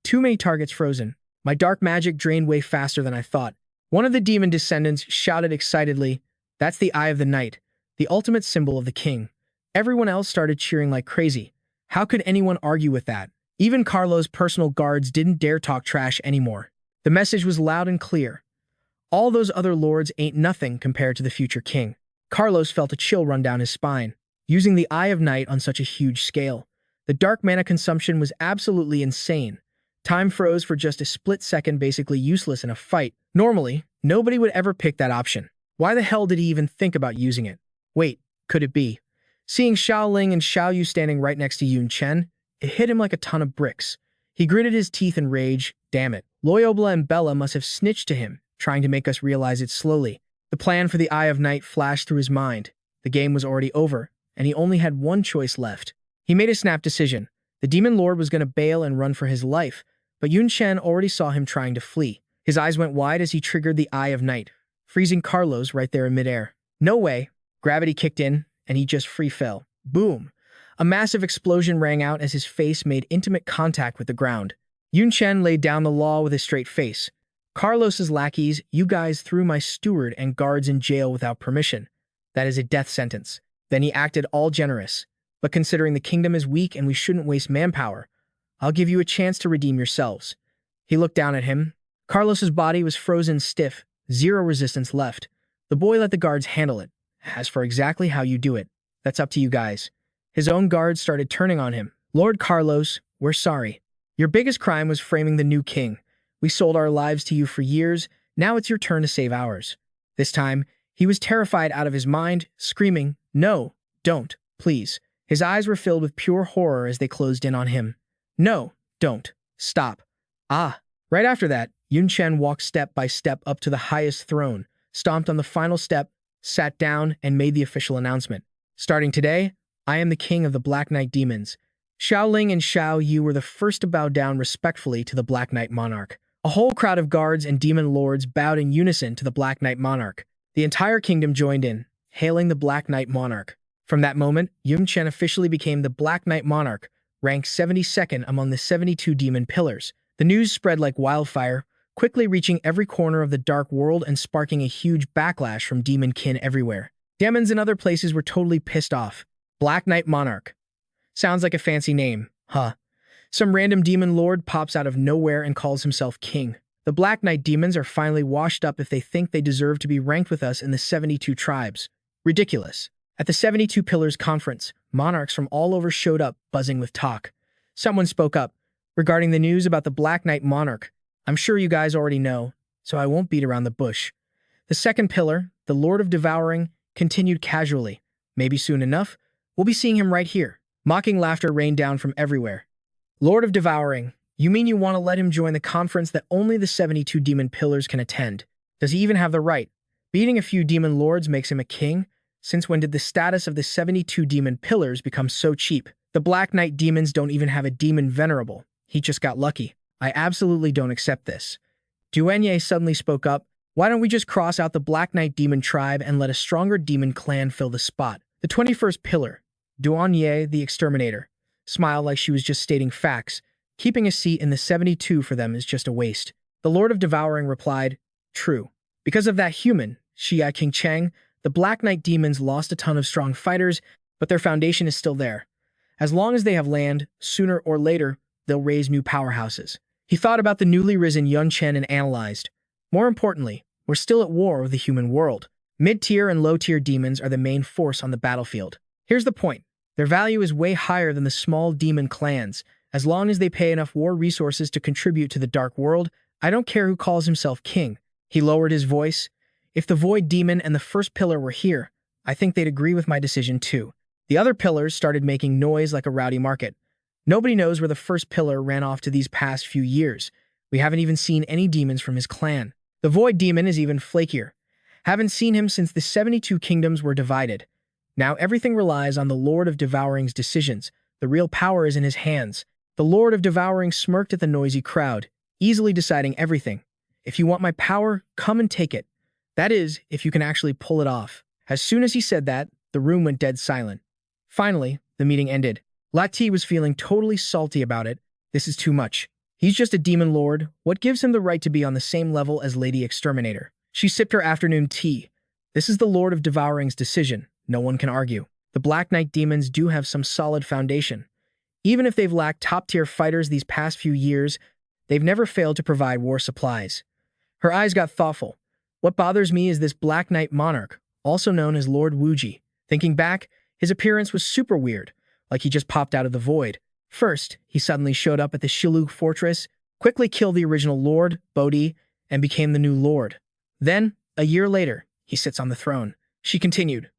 Too many targets frozen. My dark magic drained way faster than I thought. One of the demon descendants shouted excitedly, that's the Eye of the Night, the ultimate symbol of the king. Everyone else started cheering like crazy. How could anyone argue with that? Even Carlo's personal guards didn't dare talk trash anymore. The message was loud and clear. All those other lords ain't nothing compared to the future king. Carlos felt a chill run down his spine. Using the Eye of Night on such a huge scale, the dark mana consumption was absolutely insane. Time froze for just a split second, basically useless in a fight. Normally, nobody would ever pick that option. Why the hell did he even think about using it? Wait, could it be? Seeing Xiao Ling and Xiao Yu standing right next to Yun Chen, it hit him like a ton of bricks. He gritted his teeth in rage. Damn it. Loyola and Bella must have snitched to him, trying to make us realize it slowly. The plan for the Eye of Night flashed through his mind. The game was already over, and he only had one choice left. He made a snap decision. The Demon Lord was going to bail and run for his life, but Yun Chen already saw him trying to flee. His eyes went wide as he triggered the Eye of Night, freezing Carlos right there in midair. No way. Gravity kicked in, and he just free fell. Boom. A massive explosion rang out as his face made intimate contact with the ground. Yun Chen laid down the law with a straight face. Carlos's lackeys, you guys threw my steward and guards in jail without permission. That is a death sentence. Then he acted all generous. But considering the kingdom is weak and we shouldn't waste manpower, I'll give you a chance to redeem yourselves. He looked down at him. Carlos's body was frozen stiff, zero resistance left. The boy let the guards handle it. As for exactly how you do it, that's up to you guys. His own guards started turning on him. Lord Carlos, we're sorry. Your biggest crime was framing the new king. We sold our lives to you for years. Now it's your turn to save ours. This time, he was terrified out of his mind, screaming, "No, don't, please." His eyes were filled with pure horror as they closed in on him. "No, don't. Stop." Ah. Right after that, Yun Chen walked step by step up to the highest throne, stomped on the final step, sat down, and made the official announcement. Starting today, I am the king of the Black Knight demons. Xiao Ling and Xiao Yu were the first to bow down respectfully to the Black Knight monarch. A whole crowd of guards and demon lords bowed in unison to the Black Knight monarch. The entire kingdom joined in, hailing the Black Knight monarch. From that moment, Yun Chen officially became the Black Knight monarch, ranked 72nd among the 72 demon pillars. The news spread like wildfire, quickly reaching every corner of the dark world and sparking a huge backlash from demon kin everywhere. Demons in other places were totally pissed off. Black Knight monarch. Sounds like a fancy name, huh? Some random demon lord pops out of nowhere and calls himself king. The Black Knight demons are finally washed up if they think they deserve to be ranked with us in the 72 tribes. Ridiculous. At the 72 Pillars conference, monarchs from all over showed up, buzzing with talk. Someone spoke up. Regarding the news about the Black Knight monarch, I'm sure you guys already know, so I won't beat around the bush. The second pillar, the Lord of Devouring, continued casually. Maybe soon enough, we'll be seeing him right here. Mocking laughter rained down from everywhere. Lord of Devouring, you mean you want to let him join the conference that only the 72 demon pillars can attend? Does he even have the right? Beating a few demon lords makes him a king? Since when did the status of the 72 demon pillars become so cheap? The Black Knight demons don't even have a demon venerable. He just got lucky. I absolutely don't accept this. Duanye suddenly spoke up. Why don't we just cross out the Black Knight demon tribe and let a stronger demon clan fill the spot? The 21st pillar, Duanye the Exterminator, smiled like she was just stating facts. Keeping a seat in the 72 for them is just a waste. The Lord of Devouring replied, true. Because of that human, Xia King Cheng, the Black Knight demons lost a ton of strong fighters, but their foundation is still there. As long as they have land, sooner or later, they'll raise new powerhouses. He thought about the newly risen Yun Chen and analyzed. More importantly, we're still at war with the human world. Mid-tier and low-tier demons are the main force on the battlefield. Here's the point. Their value is way higher than the small demon clans. As long as they pay enough war resources to contribute to the dark world, I don't care who calls himself king. He lowered his voice. If the Void Demon and the first pillar were here, I think they'd agree with my decision too. The other pillars started making noise like a rowdy market. Nobody knows where the first pillar ran off to these past few years. We haven't even seen any demons from his clan. The Void Demon is even flakier. Haven't seen him since the 72 kingdoms were divided. Now everything relies on the Lord of Devouring's decisions. The real power is in his hands. The Lord of Devouring smirked at the noisy crowd, easily deciding everything. If you want my power, come and take it. That is, if you can actually pull it off. As soon as he said that, the room went dead silent. Finally, the meeting ended. Lati was feeling totally salty about it. This is too much. He's just a demon lord. What gives him the right to be on the same level as Lady Exterminator? She sipped her afternoon tea. This is the Lord of Devouring's decision. No one can argue. The Black Knight demons do have some solid foundation. Even if they've lacked top-tier fighters these past few years, they've never failed to provide war supplies. Her eyes got thoughtful. What bothers me is this Black Knight monarch. also known as Lord Wuji. Thinking back, his appearance was super weird, like he just popped out of the void. First, he suddenly showed up at the Shilug fortress, quickly killed the original Lord, Bodhi, and became the new Lord. Then, a year later, he sits on the throne. She continued.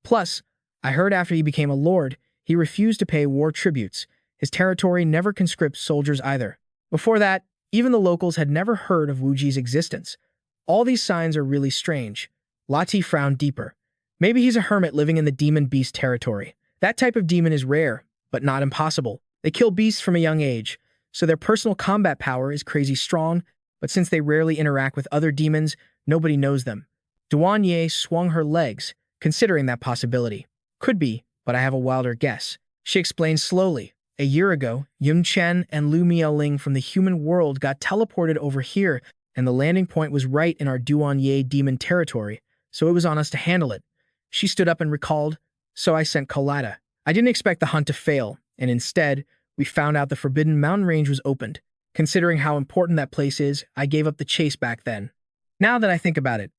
Plus, I heard after he became a lord, he refused to pay war tributes. His territory never conscripts soldiers either. Before that, even the locals had never heard of Wuji's existence. All these signs are really strange. Lati frowned deeper. Maybe he's a hermit living in the demon beast territory. That type of demon is rare, but not impossible. They kill beasts from a young age, so their personal combat power is crazy strong, but since they rarely interact with other demons, nobody knows them. Duan Ye swung her legs, considering that possibility. Could be, but I have a wilder guess. She explained slowly. A year ago, Yun Chen and Lu Miaoling from the human world got teleported over here, and the landing point was right in our Duan Ye demon territory, so it was on us to handle it. She stood up and recalled, so I sent Colada. I didn't expect the hunt to fail, and instead, we found out the Forbidden Mountain Range was opened. Considering how important that place is, I gave up the chase back then. Now that I think about it,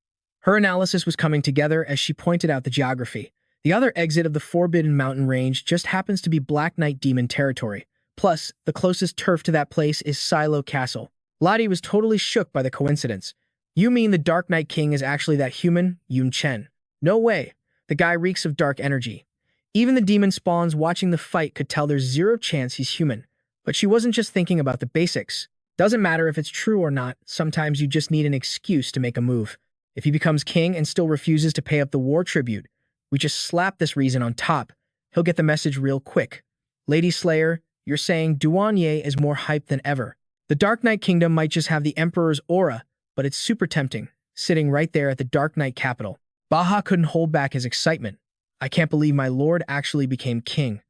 her analysis was coming together as she pointed out the geography. The other exit of the Forbidden Mountain Range just happens to be Black Knight Demon territory. Plus, the closest turf to that place is Silo Castle. Lottie was totally shook by the coincidence. You mean the Dark Knight King is actually that human, Yun Chen? No way. The guy reeks of dark energy. Even the demon spawns watching the fight could tell there's zero chance he's human. But she wasn't just thinking about the basics. Doesn't matter if it's true or not, sometimes you just need an excuse to make a move. If he becomes king and still refuses to pay up the war tribute, we just slap this reason on top. He'll get the message real quick. Lady Slayer, you're saying Duan Ye is more hyped than ever. The Dark Knight Kingdom might just have the Emperor's aura, but it's super tempting, sitting right there at the Dark Knight capital. Baha couldn't hold back his excitement. I can't believe my lord actually became king.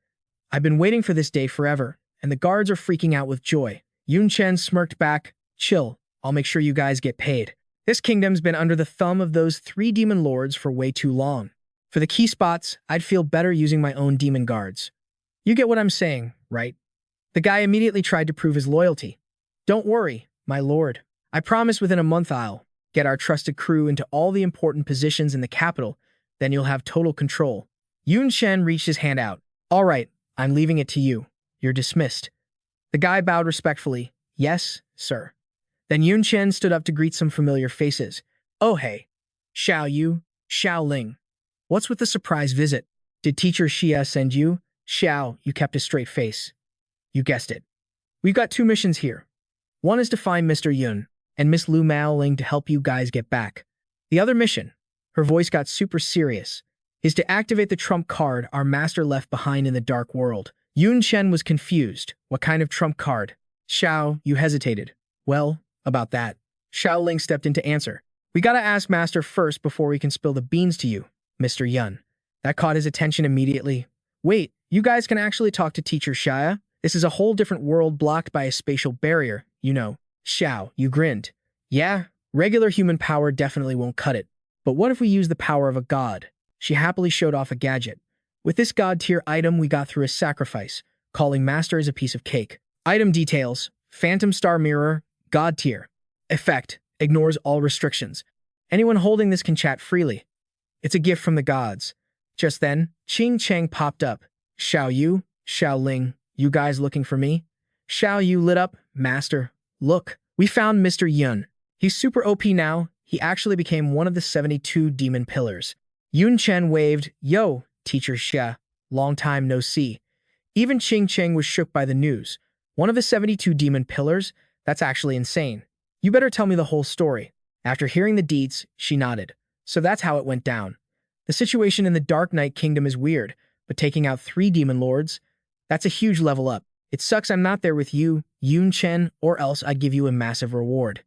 I've been waiting for this day forever, and the guards are freaking out with joy. Yun Chen smirked back. Chill, I'll make sure you guys get paid. This kingdom's been under the thumb of those 3 demon lords for way too long. For the key spots, I'd feel better using my own demon guards. You get what I'm saying, right? The guy immediately tried to prove his loyalty. Don't worry, my lord. I promise within a month I'll get our trusted crew into all the important positions in the capital, then you'll have total control. Yun Chen reached his hand out. All right, I'm leaving it to you. You're dismissed. The guy bowed respectfully. Yes, sir. Then Yun Chen stood up to greet some familiar faces. Oh hey. Xiao Yu, Xiao Ling. What's with the surprise visit? Did Teacher Xia send you? Xiao, you kept a straight face. You guessed it. We've got 2 missions here. One is to find Mr. Yun, and Miss Lu Maoling to help you guys get back. The other mission, her voice got super serious, is to activate the trump card our master left behind in the dark world. Yun Chen was confused. What kind of trump card? Xiao, you hesitated. Well, about that. Xiao Ling stepped in to answer. We gotta ask master first before we can spill the beans to you, Mr. Yun. That caught his attention immediately. Wait, you guys can actually talk to Teacher Xia? This is a whole different world blocked by a spatial barrier, you know. Xiao, you grinned. Yeah, regular human power definitely won't cut it. But what if we use the power of a god? She happily showed off a gadget. With this god-tier item we got through a sacrifice, calling master as a piece of cake. Item details, Phantom Star Mirror, god tier. Effect, ignores all restrictions. Anyone holding this can chat freely. It's a gift from the gods. Just then, Qing Cheng popped up. Xiao Yu, Xiao Ling, you guys looking for me? Xiao Yu lit up. Master, look, we found Mr. Yun. He's super OP now. He actually became one of the 72 demon pillars. Yun Chen waved. Yo, Teacher Xia, long time no see. Even Qing Cheng was shook by the news. One of the 72 demon pillars? That's actually insane. You better tell me the whole story. After hearing the deeds, she nodded. So that's how it went down. The situation in the Dark Knight Kingdom is weird, but taking out 3 demon lords? That's a huge level up. It sucks I'm not there with you, Yun Chen, or else I'd give you a massive reward.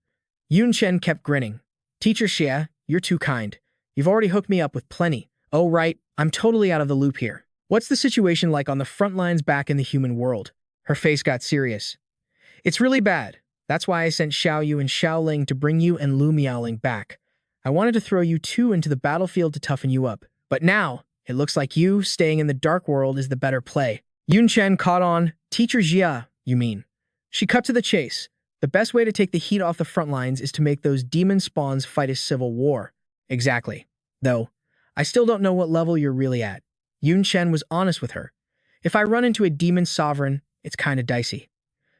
Yun Chen kept grinning. Teacher Xia, you're too kind. You've already hooked me up with plenty. Oh right, I'm totally out of the loop here. What's the situation like on the front lines back in the human world? Her face got serious. It's really bad. That's why I sent Xiao Yu and Xiao Ling to bring you and Lu Miaoling back. I wanted to throw you 2 into the battlefield to toughen you up. But now, it looks like you staying in the dark world is the better play. Yun Chen caught on. Teacher Xia, you mean? She cut to the chase. The best way to take the heat off the front lines is to make those demon spawns fight a civil war. Exactly. Though, I still don't know what level you're really at. Yun Chen was honest with her. If I run into a demon sovereign, it's kinda dicey.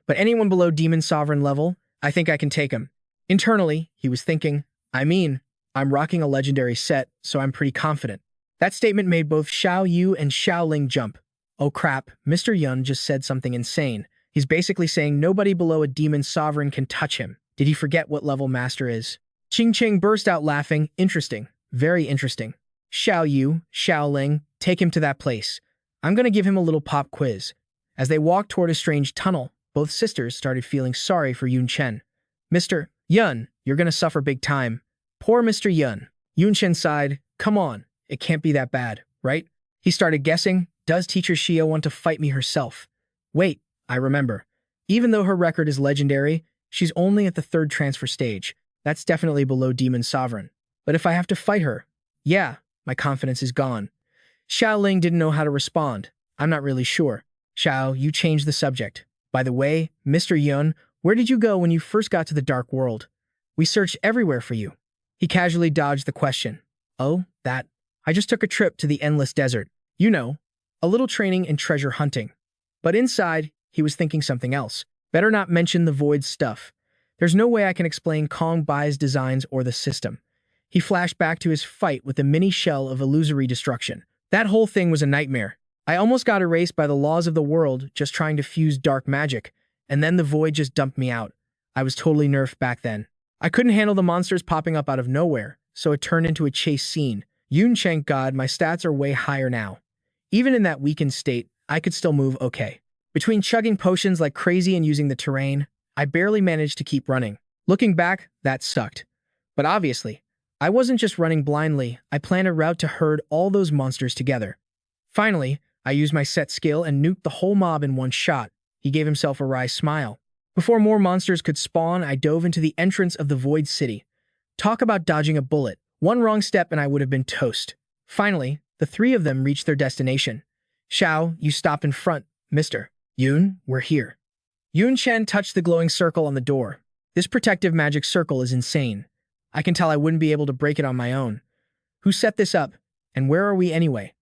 But anyone below demon sovereign level, I think I can take him. Internally, he was thinking, I'm rocking a legendary set, so I'm pretty confident. That statement made both Xiao Yu and Xiao Ling jump. Oh crap, Mr. Yun just said something insane. He's basically saying nobody below a demon sovereign can touch him. Did he forget what level master is? Qing Qing burst out laughing. Interesting. Very interesting. Xiao Yu, Xiao Ling, take him to that place. I'm gonna give him a little pop quiz. As they walked toward a strange tunnel, both sisters started feeling sorry for Yun Chen. Mr. Yun, you're gonna suffer big time. Poor Mr. Yun. Yun Chen sighed. Come on, it can't be that bad, right? He started guessing. Does teacher Xia want to fight me herself? Wait, I remember. Even though her record is legendary, she's only at the 3rd transfer stage. That's definitely below Demon Sovereign. But if I have to fight her, yeah, my confidence is gone. Xiao Ling didn't know how to respond. I'm not really sure. Xiao, you changed the subject. By the way, Mr. Yun, where did you go when you first got to the Dark World? We searched everywhere for you. He casually dodged the question. Oh, that. I just took a trip to the Endless Desert. You know, a little training in treasure hunting. But inside, he was thinking something else. Better not mention the Void stuff. There's no way I can explain Kong Bai's designs or the system. He flashed back to his fight with the mini shell of illusory destruction. That whole thing was a nightmare. I almost got erased by the laws of the world just trying to fuse dark magic, and then the Void just dumped me out. I was totally nerfed back then. I couldn't handle the monsters popping up out of nowhere, so it turned into a chase scene. Yun Chen, God, my stats are way higher now. Even in that weakened state, I could still move okay. Between chugging potions like crazy and using the terrain, I barely managed to keep running. Looking back, that sucked. But obviously, I wasn't just running blindly. I planned a route to herd all those monsters together. Finally, I used my set skill and nuked the whole mob in one shot. He gave himself a wry smile. Before more monsters could spawn, I dove into the entrance of the Void City. Talk about dodging a bullet. One wrong step and I would have been toast. Finally, the 3 of them reached their destination. Xiao, you stop in front, mister. Yun, we're here. Yun Chen touched the glowing circle on the door. This protective magic circle is insane. I can tell I wouldn't be able to break it on my own. Who set this up? And where are we anyway?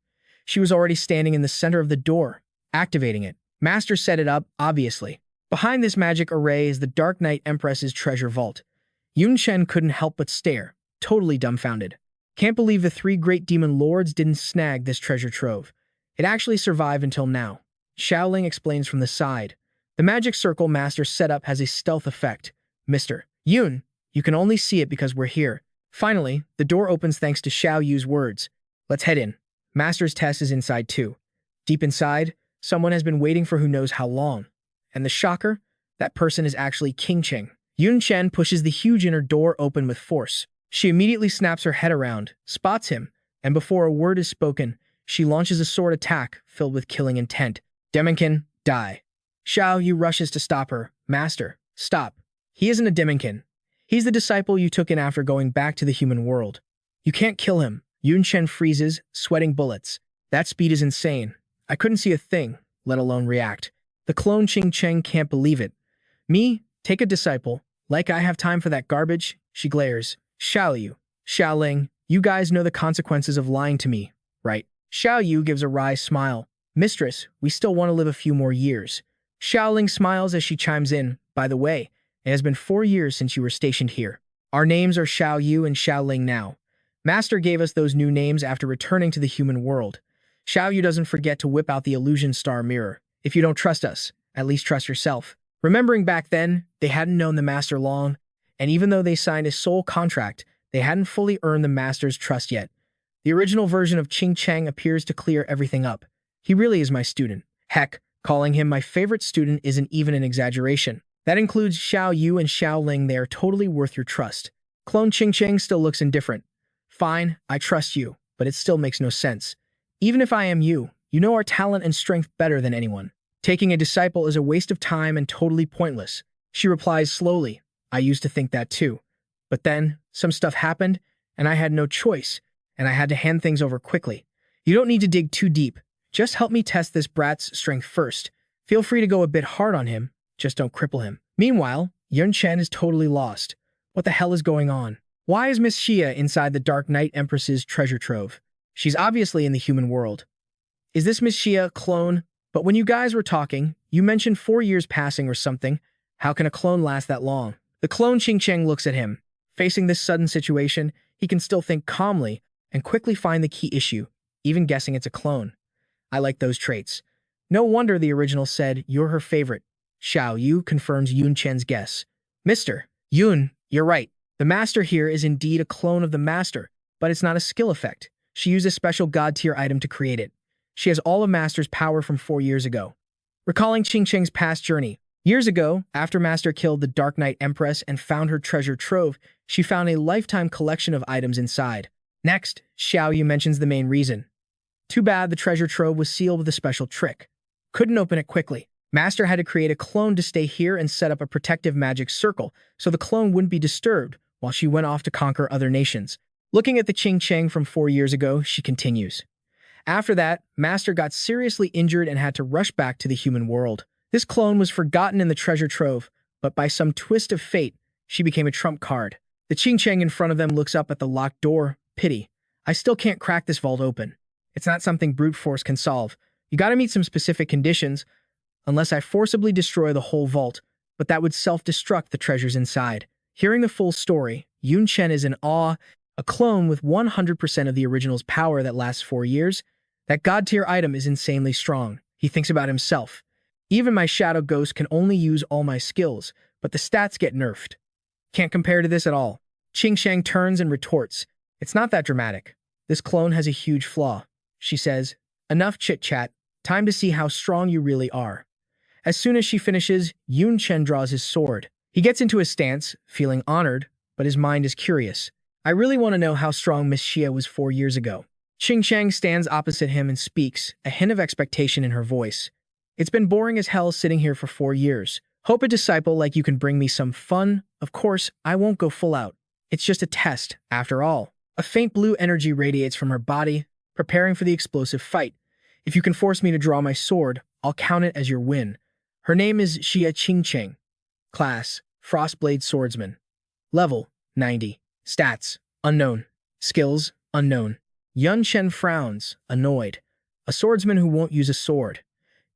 She was already standing in the center of the door, activating it. Master set it up, obviously. Behind this magic array is the Dark Knight Empress's treasure vault. Yun Chen couldn't help but stare, totally dumbfounded. Can't believe the 3 great demon lords didn't snag this treasure trove. It actually survived until now. Xiao Ling explains from the side. The magic circle Master set up has a stealth effect. Mr. Yun, you can only see it because we're here. Finally, the door opens thanks to Xiao Yu's words. Let's head in. Master's test is inside too. Deep inside, someone has been waiting for who knows how long. And the shocker? That person is actually Qing Qing. Yun Chen pushes the huge inner door open with force. She immediately snaps her head around, spots him, and before a word is spoken, she launches a sword attack filled with killing intent. Demonkin, die. Xiao Yu rushes to stop her. Master, stop. He isn't a Demonkin. He's the disciple you took in after going back to the human world. You can't kill him. Yun Chen freezes, sweating bullets. That speed is insane. I couldn't see a thing, let alone react. The clone Qing Cheng can't believe it. Me? Take a disciple. Like I have time for that garbage? She glares. Xiao Yu, Xiao Ling, you guys know the consequences of lying to me, right? Xiao Yu gives a wry smile. Mistress, we still want to live a few more years. Xiao Ling smiles as she chimes in. By the way, it has been 4 years since you were stationed here. Our names are Xiao Yu and Xiao Ling now. Master gave us those new names after returning to the human world. Xiao Yu doesn't forget to whip out the illusion star mirror. If you don't trust us, at least trust yourself. Remembering back then, they hadn't known the Master long, and even though they signed a soul contract, they hadn't fully earned the Master's trust yet. The original version of Qing Cheng appears to clear everything up. He really is my student. Heck, calling him my favorite student isn't even an exaggeration. That includes Xiao Yu and Xiao Ling. They are totally worth your trust. Clone Qing Cheng still looks indifferent. Fine, I trust you, but it still makes no sense. Even if I am you, you know our talent and strength better than anyone. Taking a disciple is a waste of time and totally pointless. She replies slowly. I used to think that too. But then, some stuff happened, and I had no choice, and I had to hand things over quickly. You don't need to dig too deep. Just help me test this brat's strength first. Feel free to go a bit hard on him, just don't cripple him. Meanwhile, Yun Chen is totally lost. What the hell is going on? Why is Miss Xia inside the Dark Knight Empress's treasure trove? She's obviously in the human world. Is this Miss Xia clone? But when you guys were talking, you mentioned 4 years passing or something. How can a clone last that long? The clone Qingcheng looks at him. Facing this sudden situation, he can still think calmly and quickly find the key issue, even guessing it's a clone. I like those traits. No wonder the original said you're her favorite. Xiao Yu confirms Yun Chen's guess. Mr. Yun, you're right. The master here is indeed a clone of the master, but it's not a skill effect. She used a special god-tier item to create it. She has all of Master's power from 4 years ago. Recalling Qingcheng's past journey, years ago, after Master killed the Dark Knight Empress and found her treasure trove, she found a lifetime collection of items inside. Next, Xiao Yu mentions the main reason. Too bad the treasure trove was sealed with a special trick. Couldn't open it quickly. Master had to create a clone to stay here and set up a protective magic circle so the clone wouldn't be disturbed while she went off to conquer other nations. Looking at the Qingcheng from 4 years ago, she continues. After that, Master got seriously injured and had to rush back to the human world. This clone was forgotten in the treasure trove, but by some twist of fate, she became a trump card. The Qingcheng in front of them looks up at the locked door. Pity. I still can't crack this vault open. It's not something brute force can solve. You gotta meet some specific conditions, unless I forcibly destroy the whole vault, but that would self-destruct the treasures inside. Hearing the full story, Yun Chen is in awe. A clone with 100% of the original's power that lasts 4 years? That god-tier item is insanely strong. He thinks about himself. Even my shadow ghost can only use all my skills, but the stats get nerfed. Can't compare to this at all. Qingcheng turns and retorts. It's not that dramatic. This clone has a huge flaw. She says, enough chit-chat. Time to see how strong you really are. As soon as she finishes, Yun Chen draws his sword. He gets into a stance, feeling honored, but his mind is curious. I really want to know how strong Miss Xia was 4 years ago. Qingcheng stands opposite him and speaks, a hint of expectation in her voice. It's been boring as hell sitting here for 4 years. Hope a disciple like you can bring me some fun. Of course, I won't go full out. It's just a test, after all. A faint blue energy radiates from her body, preparing for the explosive fight. If you can force me to draw my sword, I'll count it as your win. Her name is Xia Qingcheng. Class, Frostblade Swordsman. Level, 90. Stats, unknown. Skills, unknown. Yun Chen frowns, annoyed. A swordsman who won't use a sword.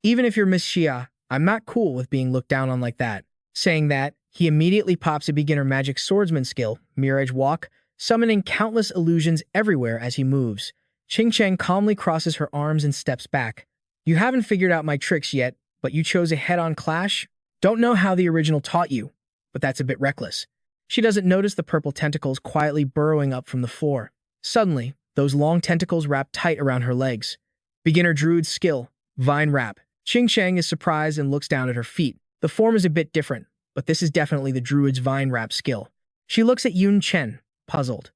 Even if you're Miss Xia, I'm not cool with being looked down on like that. Saying that, he immediately pops a beginner magic swordsman skill, Mirror Edge Walk, summoning countless illusions everywhere as he moves. Qingcheng calmly crosses her arms and steps back. You haven't figured out my tricks yet, but you chose a head-on clash? Don't know how the original taught you, but that's a bit reckless. She doesn't notice the purple tentacles quietly burrowing up from the floor. Suddenly, those long tentacles wrap tight around her legs. Beginner Druid's skill, Vine Wrap. Qingcheng is surprised and looks down at her feet. The form is a bit different, but this is definitely the Druid's Vine Wrap skill. She looks at Yun Chen, puzzled.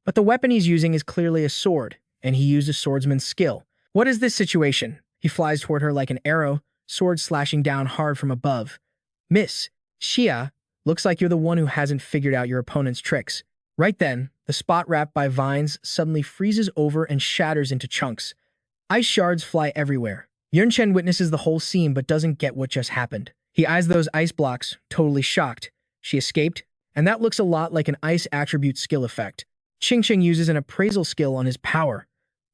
But the weapon he's using is clearly a sword, and he used a swordsman's skill. What is this situation? He flies toward her like an arrow, sword slashing down hard from above. Miss Xia, looks like you're the one who hasn't figured out your opponent's tricks. Right then, the spot wrapped by vines suddenly freezes over and shatters into chunks. Ice shards fly everywhere. Yun Chen witnesses the whole scene but doesn't get what just happened. He eyes those ice blocks, totally shocked. She escaped? And that looks a lot like an ice attribute skill effect. Qingcheng uses an appraisal skill on his power.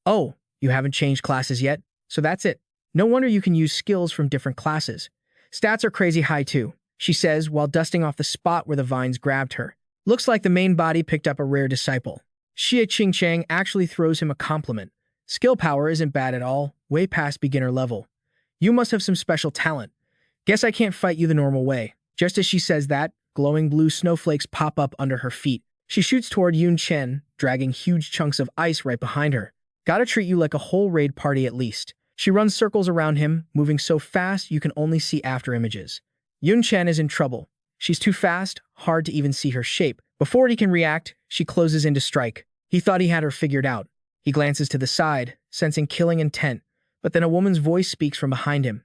Oh, you haven't changed classes yet? So that's it. No wonder you can use skills from different classes. Stats are crazy high too, she says while dusting off the spot where the vines grabbed her. Looks like the main body picked up a rare disciple. Xia Qingcheng actually throws him a compliment. Skill power isn't bad at all, way past beginner level. You must have some special talent. Guess I can't fight you the normal way. Just as she says that, glowing blue snowflakes pop up under her feet. She shoots toward Yun Chen, dragging huge chunks of ice right behind her. Gotta treat you like a whole raid party at least. She runs circles around him, moving so fast you can only see after images. Yun Chen is in trouble. She's too fast, hard to even see her shape. Before he can react, she closes in to strike. He thought he had her figured out. He glances to the side, sensing killing intent, but then a woman's voice speaks from behind him.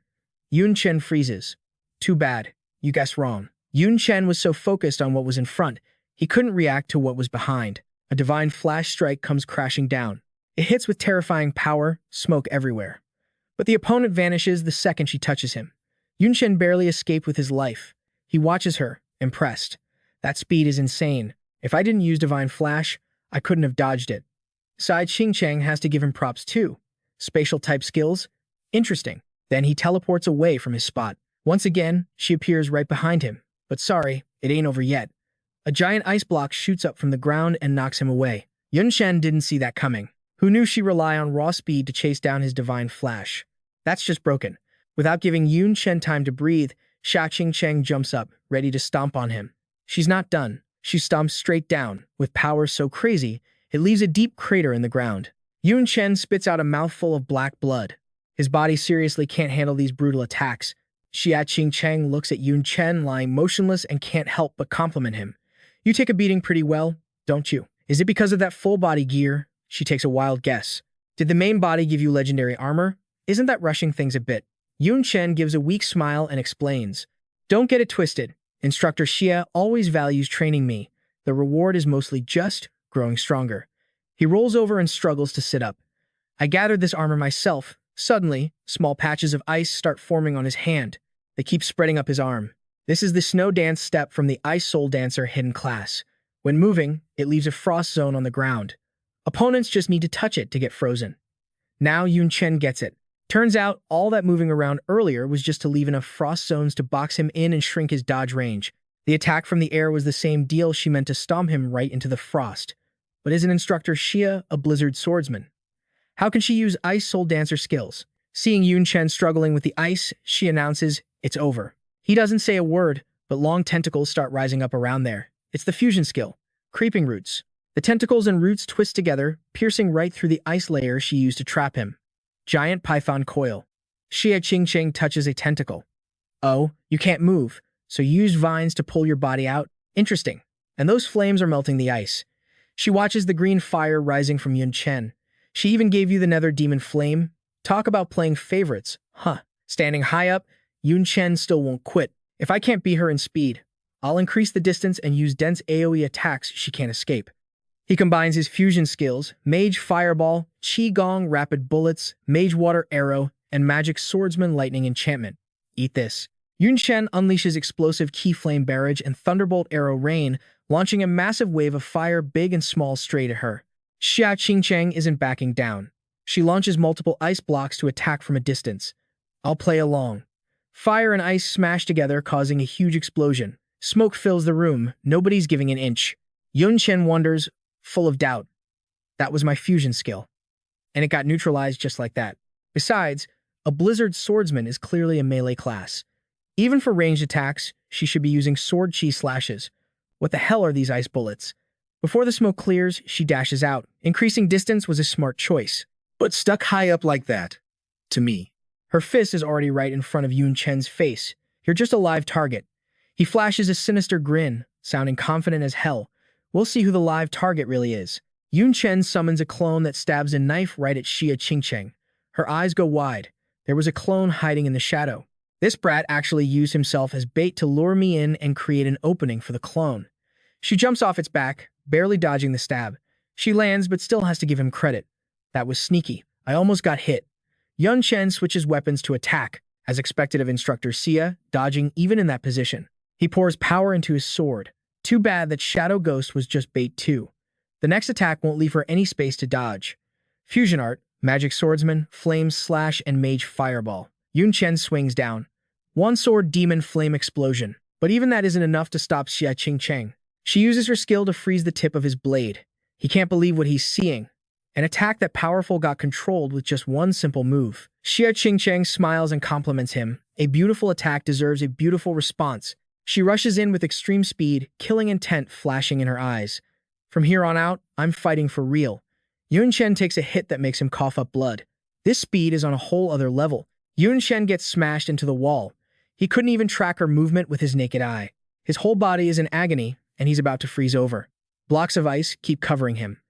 Yun Chen freezes. Too bad. You guessed wrong. Yun Chen was so focused on what was in front, he couldn't react to what was behind. A divine flash strike comes crashing down. It hits with terrifying power, smoke everywhere. But the opponent vanishes the second she touches him. Yun Chen barely escaped with his life. He watches her, impressed. That speed is insane. If I didn't use Divine Flash, I couldn't have dodged it. Side Xingqiang has to give him props too. Spatial type skills? Interesting. Then he teleports away from his spot. Once again, she appears right behind him. But sorry, it ain't over yet. A giant ice block shoots up from the ground and knocks him away. Yun Chen didn't see that coming. Who knew she'd rely on raw speed to chase down his divine flash? That's just broken. Without giving Yun Chen time to breathe, Sha Qingqiang jumps up, ready to stomp on him. She's not done. She stomps straight down, with power so crazy, it leaves a deep crater in the ground. Yun Chen spits out a mouthful of black blood. His body seriously can't handle these brutal attacks. Xia Qingqiang looks at Yun Chen lying motionless and can't help but compliment him. You take a beating pretty well, don't you? Is it because of that full body gear? She takes a wild guess. Did the main body give you legendary armor? Isn't that rushing things a bit? Yun Chen gives a weak smile and explains. Don't get it twisted. Instructor Xia always values training me. The reward is mostly just growing stronger. He rolls over and struggles to sit up. I gathered this armor myself. Suddenly, small patches of ice start forming on his hand. They keep spreading up his arm. This is the snow dance step from the Ice Soul Dancer hidden class. When moving, it leaves a frost zone on the ground. Opponents just need to touch it to get frozen. Now Yun Chen gets it. Turns out, all that moving around earlier was just to leave enough frost zones to box him in and shrink his dodge range. The attack from the air was the same deal. She meant to stomp him right into the frost. But isn't Instructor Xia a Blizzard Swordsman? How can she use Ice Soul Dancer skills? Seeing Yun Chen struggling with the ice, she announces, it's over. He doesn't say a word, but long tentacles start rising up around there. It's the fusion skill, Creeping Roots. The tentacles and roots twist together, piercing right through the ice layer she used to trap him. Giant Python Coil. Xia Qingqiang touches a tentacle. Oh, you can't move, so you used vines to pull your body out? Interesting. And those flames are melting the ice. She watches the green fire rising from Yun Chen. She even gave you the Nether Demon Flame. Talk about playing favorites, huh? Standing high up, Yun Chen still won't quit. If I can't beat her in speed, I'll increase the distance and use dense AoE attacks she can't escape. He combines his fusion skills, Mage Fireball, Qi Gong Rapid Bullets, Mage Water Arrow, and Magic Swordsman Lightning Enchantment. Eat this. Yun Chen unleashes explosive Key Flame Barrage and Thunderbolt Arrow Rain, launching a massive wave of fire big and small straight at her. Xia Qingqiang isn't backing down. She launches multiple ice blocks to attack from a distance. I'll play along. Fire and ice smash together, causing a huge explosion. Smoke fills the room. Nobody's giving an inch. Yun Chen wonders, full of doubt. That was my fusion skill. And it got neutralized just like that. Besides, a Blizzard Swordsman is clearly a melee class. Even for ranged attacks, she should be using sword chi slashes. What the hell are these ice bullets? Before the smoke clears, she dashes out. Increasing distance was a smart choice. But stuck high up like that, to me. Her fist is already right in front of Yun Chen's face. You're just a live target. He flashes a sinister grin, sounding confident as hell. We'll see who the live target really is. Yun Chen summons a clone that stabs a knife right at Xia Qingqiang. Her eyes go wide. There was a clone hiding in the shadow. This brat actually used himself as bait to lure me in and create an opening for the clone. She jumps off its back, barely dodging the stab. She lands but still has to give him credit. That was sneaky. I almost got hit. Yun Chen switches weapons to attack, as expected of Instructor Xia, dodging even in that position. He pours power into his sword. Too bad that Shadow Ghost was just bait too. The next attack won't leave her any space to dodge. Fusion Art, Magic Swordsman, Flame Slash, and Mage Fireball. Yun Chen swings down. One sword demon flame explosion. But even that isn't enough to stop Xia Qingqiang. She uses her skill to freeze the tip of his blade. He can't believe what he's seeing. An attack that powerful got controlled with just one simple move. Xia Qingqiang smiles and compliments him. A beautiful attack deserves a beautiful response. She rushes in with extreme speed, killing intent flashing in her eyes. From here on out, I'm fighting for real. Yun Chen takes a hit that makes him cough up blood. This speed is on a whole other level. Yun Chen gets smashed into the wall. He couldn't even track her movement with his naked eye. His whole body is in agony, and he's about to freeze over. Blocks of ice keep covering him.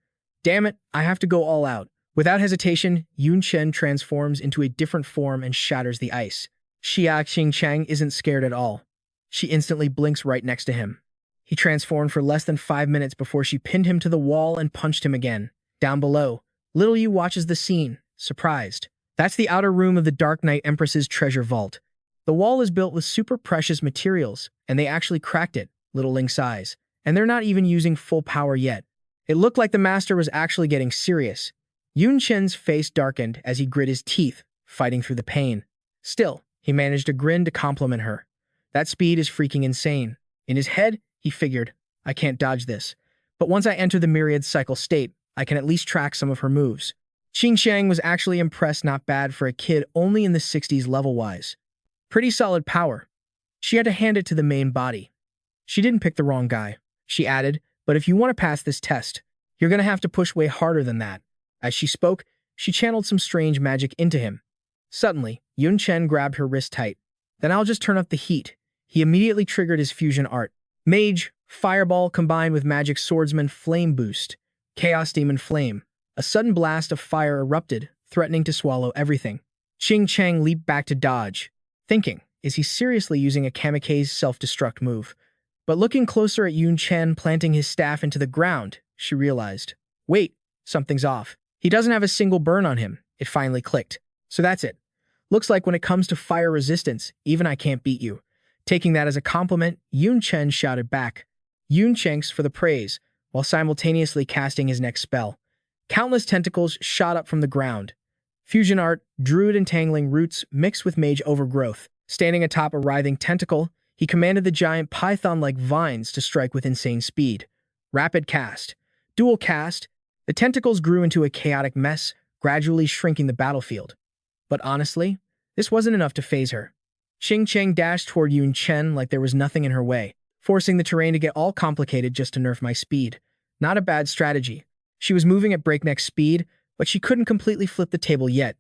Damn it, I have to go all out. Without hesitation, Yun Chen transforms into a different form and shatters the ice. Xia Qingqiang isn't scared at all. She instantly blinks right next to him. He transformed for less than 5 minutes before she pinned him to the wall and punched him again. Down below, Little Yu watches the scene, surprised. That's the outer room of the Dark Knight Empress's treasure vault. The wall is built with super precious materials, and they actually cracked it, Little Ling sighs. And they're not even using full power yet. It looked like the master was actually getting serious. Yun Chen's face darkened as he grit his teeth, fighting through the pain. Still, he managed a grin to compliment her. That speed is freaking insane. In his head, he figured, I can't dodge this. But once I enter the myriad cycle state, I can at least track some of her moves. Xingqiang was actually impressed, not bad for a kid only in the 60s level-wise. Pretty solid power. She had to hand it to the main body. She didn't pick the wrong guy. She added, but if you want to pass this test, you're going to have to push way harder than that. As she spoke, she channeled some strange magic into him. Suddenly, Yun Chen grabbed her wrist tight. Then I'll just turn up the heat. He immediately triggered his fusion art. Mage, Fireball combined with Magic Swordsman Flame Boost. Chaos Demon Flame. A sudden blast of fire erupted, threatening to swallow everything. Xingqiang leaped back to dodge, thinking, is he seriously using a kamikaze self-destruct move? But looking closer at Yun Chen planting his staff into the ground, she realized, wait, something's off. He doesn't have a single burn on him. It finally clicked. So that's it. Looks like when it comes to fire resistance, even I can't beat you. Taking that as a compliment, Yun Chen shouted back, Yun Chenks for the praise, while simultaneously casting his next spell. Countless tentacles shot up from the ground. Fusion art, druid entangling roots mixed with mage overgrowth. Standing atop a writhing tentacle, he commanded the giant python-like vines to strike with insane speed. Rapid cast. Dual cast. The tentacles grew into a chaotic mess, gradually shrinking the battlefield. But honestly, this wasn't enough to faze her. Xingqiang dashed toward Yun Chen like there was nothing in her way, forcing the terrain to get all complicated just to nerf my speed. Not a bad strategy. She was moving at breakneck speed, but she couldn't completely flip the table yet.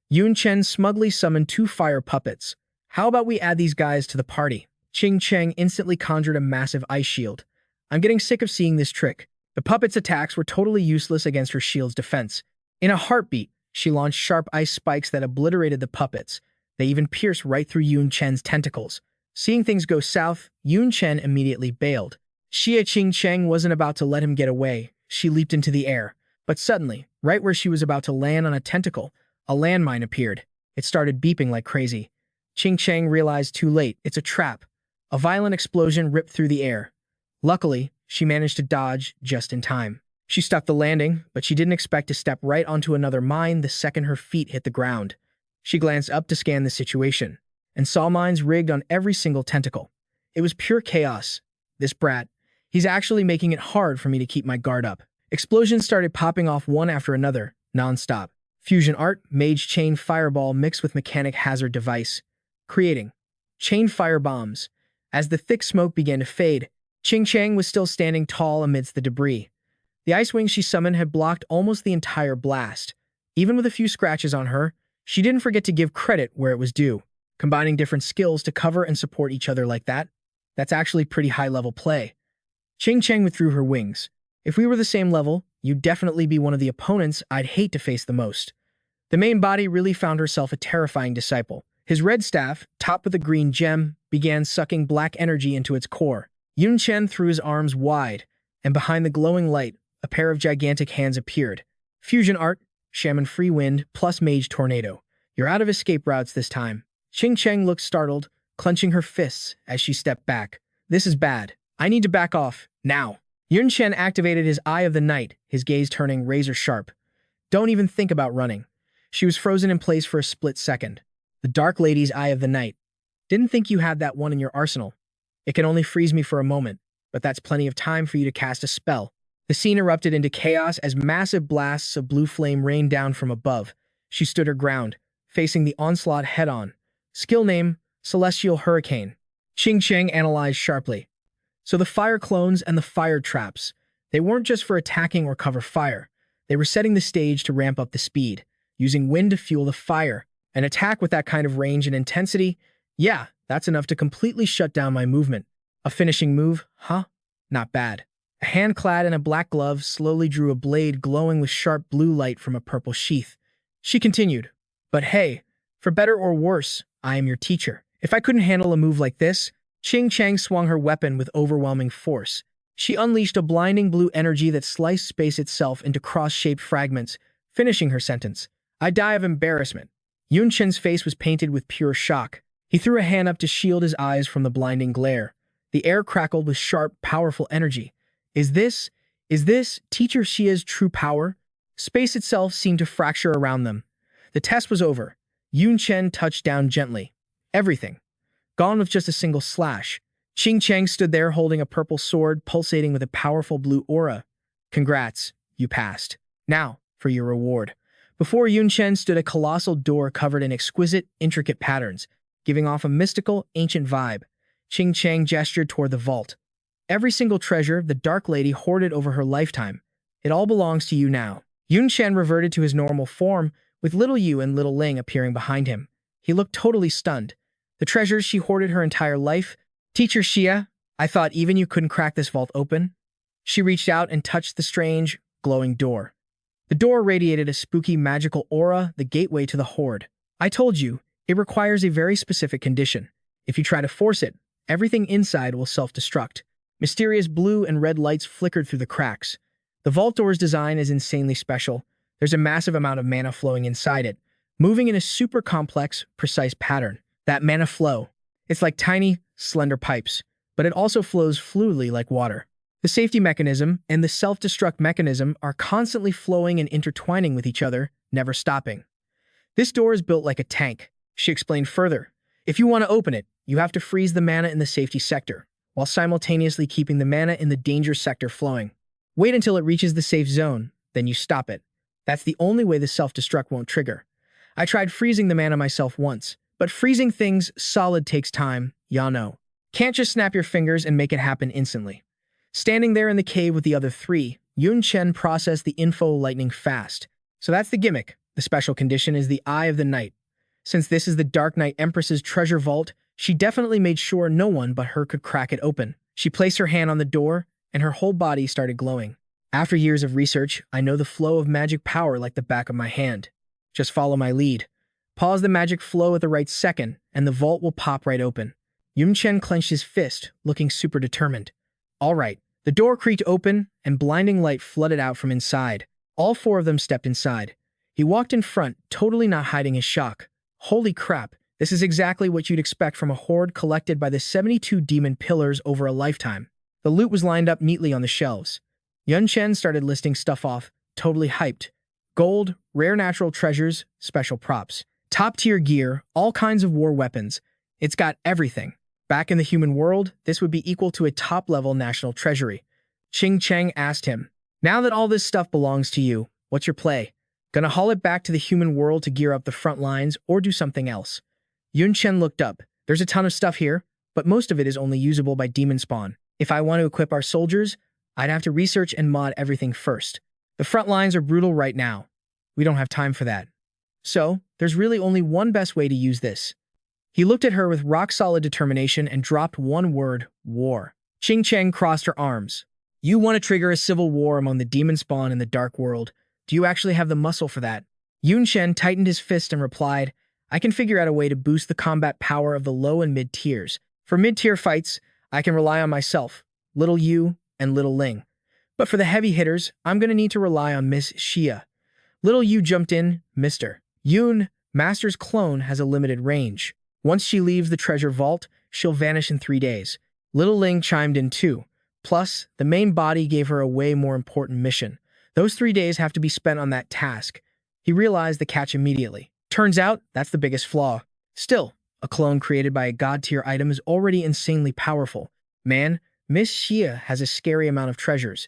Yun Chen smugly summoned 2 fire puppets. How about we add these guys to the party? Xingqiang instantly conjured a massive ice shield. I'm getting sick of seeing this trick. The puppet's attacks were totally useless against her shield's defense. In a heartbeat, she launched sharp ice spikes that obliterated the puppets. They even pierced right through Yun Chen's tentacles. Seeing things go south, Yun Chen immediately bailed. Xingqiang wasn't about to let him get away. She leaped into the air. But suddenly, right where she was about to land on a tentacle, a landmine appeared. It started beeping like crazy. Xingqiang realized too late, it's a trap. A violent explosion ripped through the air. Luckily, she managed to dodge just in time. She stuck the landing, but she didn't expect to step right onto another mine the second her feet hit the ground. She glanced up to scan the situation, and saw mines rigged on every single tentacle. It was pure chaos. This brat, he's actually making it hard for me to keep my guard up. Explosions started popping off one after another, non-stop. Fusion art, Mage Chain Fireball mixed with Mechanic Hazard Device, creating chain fire bombs. As the thick smoke began to fade, Xingqiang was still standing tall amidst the debris. The ice wings she summoned had blocked almost the entire blast. Even with a few scratches on her, she didn't forget to give credit where it was due. Combining different skills to cover and support each other like that, that's actually pretty high-level play. Xingqiang withdrew her wings. If we were the same level, you'd definitely be one of the opponents I'd hate to face the most. The main body really found herself a terrifying disciple. His red staff, topped with a green gem, began sucking black energy into its core. Yun Chen threw his arms wide, and behind the glowing light, a pair of gigantic hands appeared. Fusion art, Shaman Free Wind plus Mage Tornado. You're out of escape routes this time. Xingqiang looked startled, clenching her fists as she stepped back. This is bad. I need to back off, now. Yun Chen activated his Eye of the Night, his gaze turning razor sharp. Don't even think about running. She was frozen in place for a split second. The Dark Lady's Eye of the Night. Didn't think you had that one in your arsenal. It can only freeze me for a moment, but that's plenty of time for you to cast a spell. The scene erupted into chaos as massive blasts of blue flame rained down from above. She stood her ground, facing the onslaught head-on. Skill name, Celestial Hurricane. Xingqiang analyzed sharply. So the fire clones and the fire traps, they weren't just for attacking or cover fire. They were setting the stage to ramp up the speed, using wind to fuel the fire. An attack with that kind of range and intensity, yeah, that's enough to completely shut down my movement. A finishing move, huh? Not bad. A hand clad in a black glove slowly drew a blade glowing with sharp blue light from a purple sheath. She continued, but hey, for better or worse, I am your teacher. If I couldn't handle a move like this, Xingqiang swung her weapon with overwhelming force. She unleashed a blinding blue energy that sliced space itself into cross-shaped fragments, finishing her sentence. I die of embarrassment. Yun Chen's face was painted with pure shock. He threw a hand up to shield his eyes from the blinding glare. The air crackled with sharp, powerful energy. Is Is this Teacher Xia's true power? Space itself seemed to fracture around them. The test was over. Yun Chen touched down gently. Everything. Gone with just a single slash. Qing Cheng stood there holding a purple sword pulsating with a powerful blue aura. Congrats, you passed. Now, for your reward. Before Yun Chen stood a colossal door covered in exquisite, intricate patterns, giving off a mystical, ancient vibe. Qing Cheng gestured toward the vault. Every single treasure the Dark Lady hoarded over her lifetime. It all belongs to you now. Yun Chen reverted to his normal form, with little Yu and little Ling appearing behind him. He looked totally stunned. The treasures she hoarded her entire life. Teacher Xia, I thought even you couldn't crack this vault open? She reached out and touched the strange, glowing door. The door radiated a spooky magical aura, the gateway to the hoard. I told you, it requires a very specific condition. If you try to force it, everything inside will self-destruct. Mysterious blue and red lights flickered through the cracks. The vault door's design is insanely special. There's a massive amount of mana flowing inside it, moving in a super complex, precise pattern. That mana flow, it's like tiny, slender pipes, but it also flows fluidly like water. The safety mechanism and the self-destruct mechanism are constantly flowing and intertwining with each other, never stopping. This door is built like a tank, she explained further. If you want to open it, you have to freeze the mana in the safety sector, while simultaneously keeping the mana in the danger sector flowing. Wait until it reaches the safe zone, then you stop it. That's the only way the self-destruct won't trigger. I tried freezing the mana myself once, but freezing things solid takes time, ya know. Can't just snap your fingers and make it happen instantly. Standing there in the cave with the other three, Yun Chen processed the info lightning fast. So that's the gimmick. The special condition is the Eye of the Night. Since this is the Dark Knight Empress's treasure vault, she definitely made sure no one but her could crack it open. She placed her hand on the door, and her whole body started glowing. After years of research, I know the flow of magic power like the back of my hand. Just follow my lead. Pause the magic flow at the right second, and the vault will pop right open. Yun Chen clenched his fist, looking super determined. All right. The door creaked open, and blinding light flooded out from inside. All four of them stepped inside. He walked in front, totally not hiding his shock. Holy crap, this is exactly what you'd expect from a hoard collected by the 72 demon pillars over a lifetime. The loot was lined up neatly on the shelves. Yun Chen started listing stuff off, totally hyped. Gold, rare natural treasures, special props. Top-tier gear, all kinds of war weapons. It's got everything. Back in the human world, this would be equal to a top-level national treasury. Qing Cheng asked him, now that all this stuff belongs to you, what's your play? Gonna haul it back to the human world to gear up the front lines or do something else? Yun Chen looked up. There's a ton of stuff here, but most of it is only usable by demon spawn. If I want to equip our soldiers, I'd have to research and mod everything first. The front lines are brutal right now. We don't have time for that. So, there's really only one best way to use this. He looked at her with rock-solid determination and dropped one word, war. Qing Cheng crossed her arms. You want to trigger a civil war among the demon spawn in the dark world. Do you actually have the muscle for that? Yun Chen tightened his fist and replied, I can figure out a way to boost the combat power of the low and mid tiers. For mid-tier fights, I can rely on myself, little Yu, and little Ling. But for the heavy hitters, I'm going to need to rely on Miss Xia. Little Yu jumped in, Mr. Yun, Master's clone has a limited range. Once she leaves the treasure vault, she'll vanish in 3 days. Little Ling chimed in too. Plus, the main body gave her a way more important mission. Those 3 days have to be spent on that task. He realized the catch immediately. Turns out, that's the biggest flaw. Still, a clone created by a god-tier item is already insanely powerful. Man, Miss Xia has a scary amount of treasures.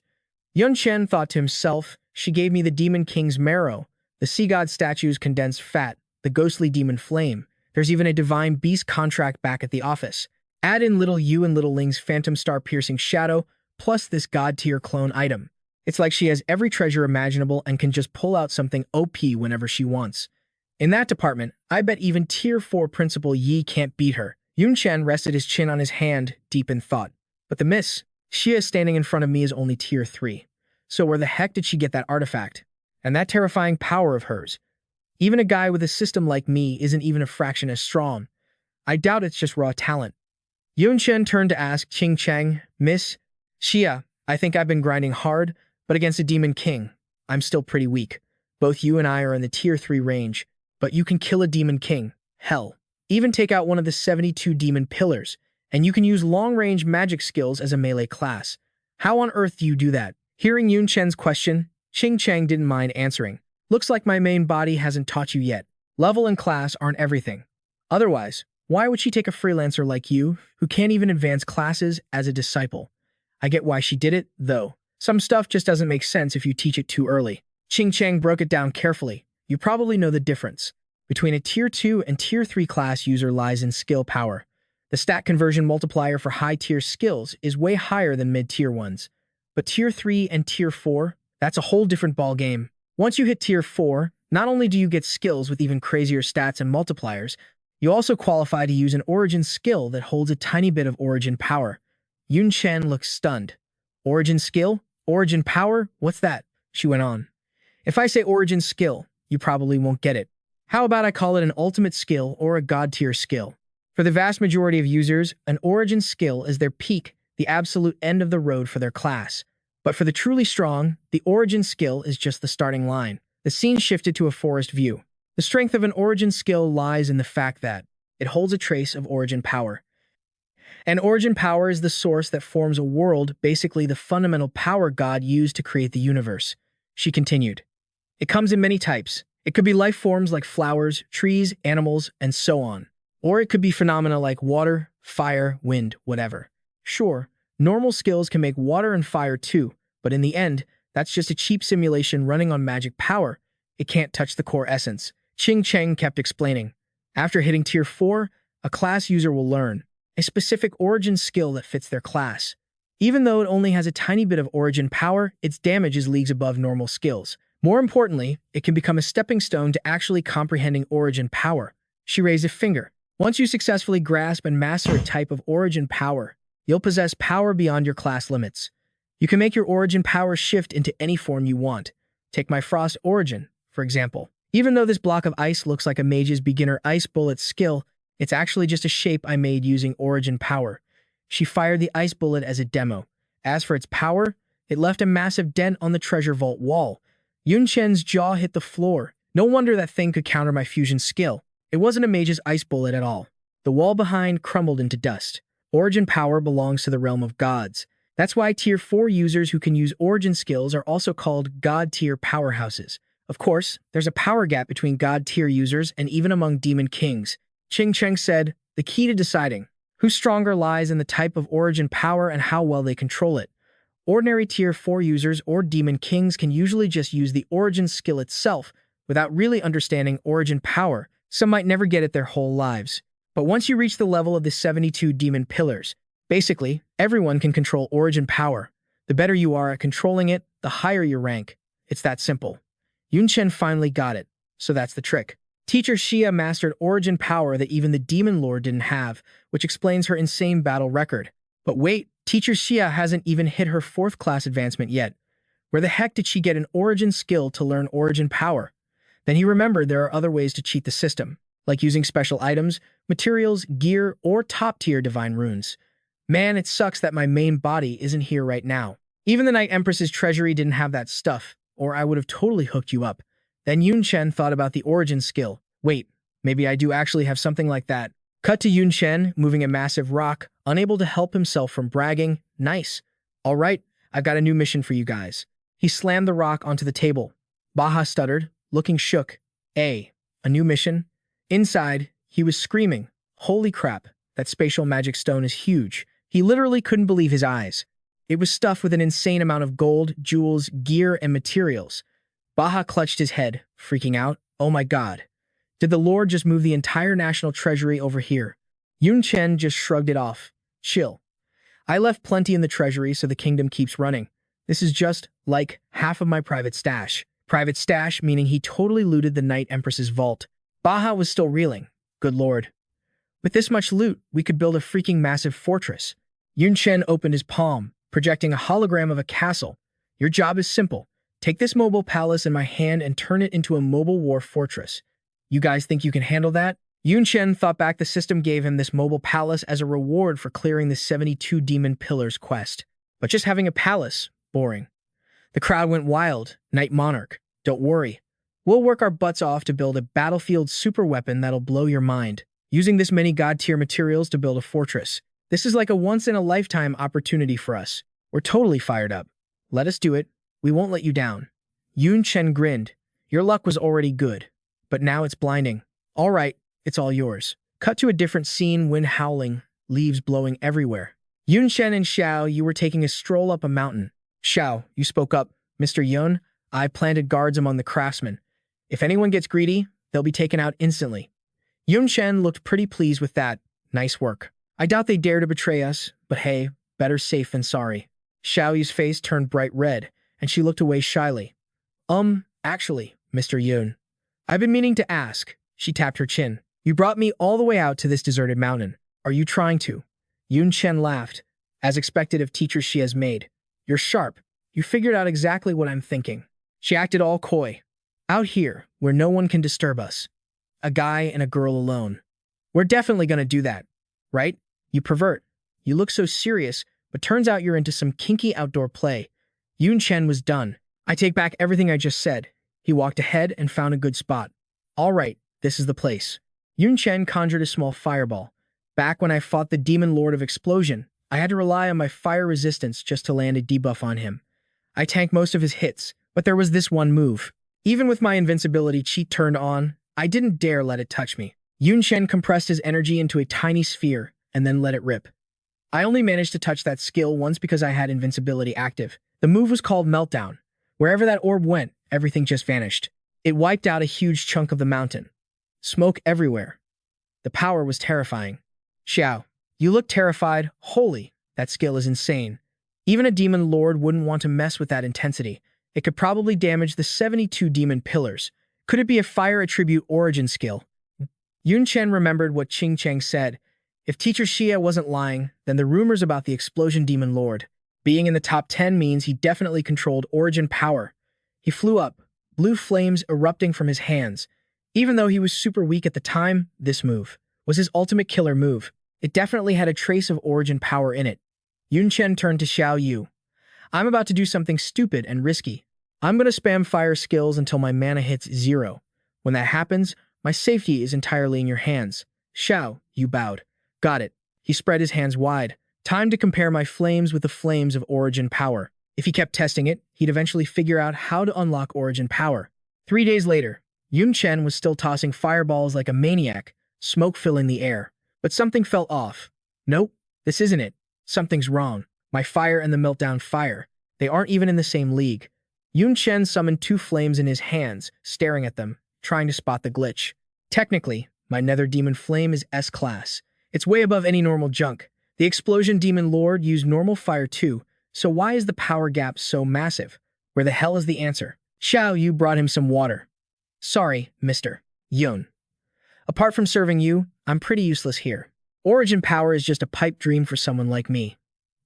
Yun Chen thought to himself, she gave me the Demon King's marrow, the sea god statue's condensed fat, the ghostly demon flame. There's even a divine beast contract back at the office. Add in little Yu and little Ling's phantom star-piercing shadow, plus this god-tier clone item. It's like she has every treasure imaginable and can just pull out something OP whenever she wants. In that department, I bet even Tier 4 Principal Yi can't beat her. Yun Chen rested his chin on his hand, deep in thought. But the Miss Xia standing in front of me is only Tier 3. So where the heck did she get that artifact? And that terrifying power of hers? Even a guy with a system like me isn't even a fraction as strong. I doubt it's just raw talent. Yun Chen turned to ask Qing Cheng, Miss Xia, I think I've been grinding hard, but against a Demon King, I'm still pretty weak. Both you and I are in the Tier 3 range, but you can kill a Demon King. Hell, even take out one of the 72 Demon Pillars, and you can use long-range magic skills as a melee class. How on earth do you do that? Hearing Yun Chen's question, Ching Cheng didn't mind answering. Looks like my main body hasn't taught you yet. Level and class aren't everything. Otherwise, why would she take a freelancer like you, who can't even advance classes, as a disciple? I get why she did it, though. Some stuff just doesn't make sense if you teach it too early. Ching Cheng broke it down carefully. You probably know the difference between a Tier 2 and Tier 3 class user lies in skill power. The stat conversion multiplier for high-tier skills is way higher than mid-tier ones. But Tier 3 and Tier 4, that's a whole different ballgame. Once you hit Tier 4, not only do you get skills with even crazier stats and multipliers, you also qualify to use an origin skill that holds a tiny bit of origin power. Yun Chen looked stunned. Origin skill? Origin power? What's that? She went on. If I say origin skill, you probably won't get it. How about I call it an ultimate skill or a god-tier skill? For the vast majority of users, an origin skill is their peak, the absolute end of the road for their class. But for the truly strong, the origin skill is just the starting line. The scene shifted to a forest view. The strength of an origin skill lies in the fact that it holds a trace of origin power. And origin power is the source that forms a world, basically the fundamental power God used to create the universe. She continued. It comes in many types. It could be life forms like flowers, trees, animals, and so on. Or it could be phenomena like water, fire, wind, whatever. Sure, normal skills can make water and fire too, but in the end, that's just a cheap simulation running on magic power. It can't touch the core essence. Ching Cheng kept explaining. After hitting Tier 4, a class user will learn a specific origin skill that fits their class. Even though it only has a tiny bit of origin power, its damage is leagues above normal skills. More importantly, it can become a stepping stone to actually comprehending origin power. She raised a finger. Once you successfully grasp and master a type of origin power, you'll possess power beyond your class limits. You can make your origin power shift into any form you want. Take my Frost origin, for example. Even though this block of ice looks like a mage's beginner ice bullet skill, it's actually just a shape I made using origin power. She fired the ice bullet as a demo. As for its power, it left a massive dent on the treasure vault wall. Yun Chen's jaw hit the floor. No wonder that thing could counter my fusion skill. It wasn't a mage's ice bullet at all. The wall behind crumbled into dust. Origin power belongs to the realm of gods. That's why Tier 4 users who can use origin skills are also called God-tier powerhouses. Of course, there's a power gap between God-tier users and even among demon kings. Ching Cheng said, the key to deciding who's stronger lies in the type of origin power and how well they control it. Ordinary Tier 4 users or demon kings can usually just use the origin skill itself without really understanding origin power. Some might never get it their whole lives. But once you reach the level of the 72 demon pillars, basically, everyone can control origin power. The better you are at controlling it, the higher your rank. It's that simple. Yun Chen finally got it, so that's the trick. Teacher Xia mastered origin power that even the Demon Lord didn't have, which explains her insane battle record. But wait, Teacher Xia hasn't even hit her 4th class advancement yet. Where the heck did she get an origin skill to learn origin power? Then he remembered there are other ways to cheat the system, like using special items, materials, gear, or top-tier divine runes. Man, it sucks that my main body isn't here right now. Even the Night Empress's treasury didn't have that stuff, or I would have totally hooked you up. Then Yun Chen thought about the origin skill. Wait, maybe I do actually have something like that. Cut to Yun Chen, moving a massive rock, unable to help himself from bragging. Nice. All right, I've got a new mission for you guys. He slammed the rock onto the table. Baha stuttered, looking shook. A new mission? Inside, he was screaming. Holy crap, that spatial magic stone is huge. He literally couldn't believe his eyes. It was stuffed with an insane amount of gold, jewels, gear, and materials. Baha clutched his head, freaking out. Oh my god. Did the Lord just move the entire national treasury over here? Yun Chen just shrugged it off. Chill. I left plenty in the treasury so the kingdom keeps running. This is just, like, half of my private stash. Private stash meaning he totally looted the Night Empress's vault. Baha was still reeling. Good lord. With this much loot, we could build a freaking massive fortress. Yun Chen opened his palm, projecting a hologram of a castle. Your job is simple. Take this mobile palace in my hand and turn it into a mobile war fortress. You guys think you can handle that? Yun Chen thought back the system gave him this mobile palace as a reward for clearing the 72 Demon Pillars quest. But just having a palace, boring. The crowd went wild. Night Monarch, don't worry. We'll work our butts off to build a battlefield super weapon that'll blow your mind. Using this many god-tier materials to build a fortress. This is like a once-in-a-lifetime opportunity for us. We're totally fired up. Let us do it. We won't let you down. Yun Chen grinned. Your luck was already good, but now it's blinding. All right, it's all yours. Cut to a different scene, wind howling, leaves blowing everywhere. Yun Chen and Xiao, you were taking a stroll up a mountain. Xiao, you spoke up. Mr. Yun, I planted guards among the craftsmen. If anyone gets greedy, they'll be taken out instantly. Yun Chen looked pretty pleased with that. Nice work. I doubt they dare to betray us, but hey, better safe than sorry. Xiao Yu's face turned bright red, and she looked away shyly. Actually, Mr. Yun. I've been meaning to ask. She tapped her chin. You brought me all the way out to this deserted mountain. Are you trying to? Yun Chen laughed, as expected of teachers she has made. You're sharp. You figured out exactly what I'm thinking. She acted all coy. Out here, where no one can disturb us. A guy and a girl alone. We're definitely gonna do that, right? You pervert. You look so serious, but turns out you're into some kinky outdoor play. Yun Chen was done. I take back everything I just said. He walked ahead and found a good spot. All right, this is the place. Yun Chen conjured a small fireball. Back when I fought the Demon Lord of Explosion, I had to rely on my fire resistance just to land a debuff on him. I tanked most of his hits, but there was this one move. Even with my invincibility cheat turned on, I didn't dare let it touch me. Yun Chen compressed his energy into a tiny sphere and then let it rip. I only managed to touch that skill once because I had invincibility active. The move was called Meltdown. Wherever that orb went, everything just vanished. It wiped out a huge chunk of the mountain. Smoke everywhere. The power was terrifying. Xiao, you look terrified. Holy, that skill is insane. Even a demon lord wouldn't want to mess with that intensity. It could probably damage the 72 demon pillars. Could it be a fire attribute origin skill? Yun Chen remembered what Qing Cheng said. If Teacher Xia wasn't lying, then the rumors about the explosion demon lord being in the top 10 means he definitely controlled origin power. He flew up, blue flames erupting from his hands. Even though he was super weak at the time, this move was his ultimate killer move. It definitely had a trace of origin power in it. Yun Chen turned to Xiao Yu. I'm about to do something stupid and risky. I'm going to spam fire skills until my mana hits 0. When that happens, my safety is entirely in your hands. Xiao Yu bowed. Got it. He spread his hands wide. Time to compare my flames with the flames of origin power. If he kept testing it, he'd eventually figure out how to unlock origin power. 3 days later, Yun Chen was still tossing fireballs like a maniac, smoke filling the air. But something felt off. Nope, this isn't it. Something's wrong. My fire and the meltdown fire. They aren't even in the same league. Yun Chen summoned 2 flames in his hands, staring at them, trying to spot the glitch. Technically, my nether demon flame is S-class. It's way above any normal junk. The explosion demon lord used normal fire too, so why is the power gap so massive? Where the hell is the answer? Xiao Yu brought him some water. Sorry, Mr. Yun. Apart from serving you, I'm pretty useless here. Origin power is just a pipe dream for someone like me.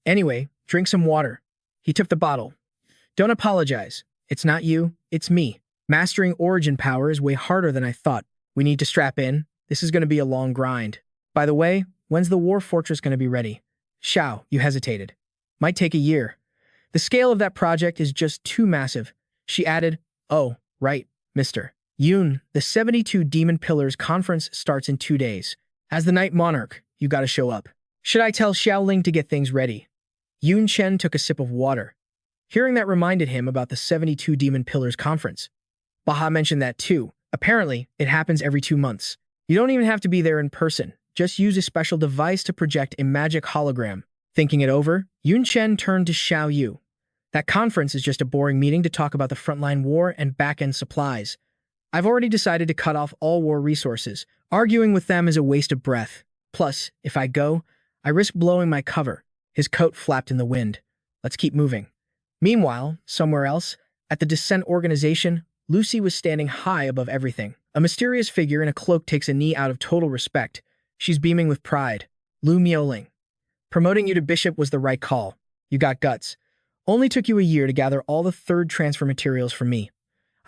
Anyway, drink some water. He took the bottle. Don't apologize. It's not you, it's me. Mastering origin power is way harder than I thought. We need to strap in. This is going to be a long grind. By the way, when's the war fortress going to be ready? Xiao, you hesitated. Might take a year. The scale of that project is just too massive. She added, oh, right, Mr. Yun, the 72 Demon Pillars conference starts in 2 days. As the Night Monarch, you gotta show up. Should I tell Xiaoling to get things ready? Yun Chen took a sip of water. Hearing that reminded him about the 72 Demon Pillars conference. Baha mentioned that too. Apparently, it happens every 2 months. You don't even have to be there in person. Just use a special device to project a magic hologram. Thinking it over, Yun Chen turned to Xiao Yu. That conference is just a boring meeting to talk about the frontline war and back-end supplies. I've already decided to cut off all war resources. Arguing with them is a waste of breath. Plus, if I go, I risk blowing my cover. His coat flapped in the wind. Let's keep moving. Meanwhile, somewhere else, at the Descent organization, Lucy was standing high above everything. A mysterious figure in a cloak takes a knee out of total respect. She's beaming with pride. Lu Miaoling. Promoting you to bishop was the right call. You got guts. Only took you a year to gather all the 3rd transfer materials from me.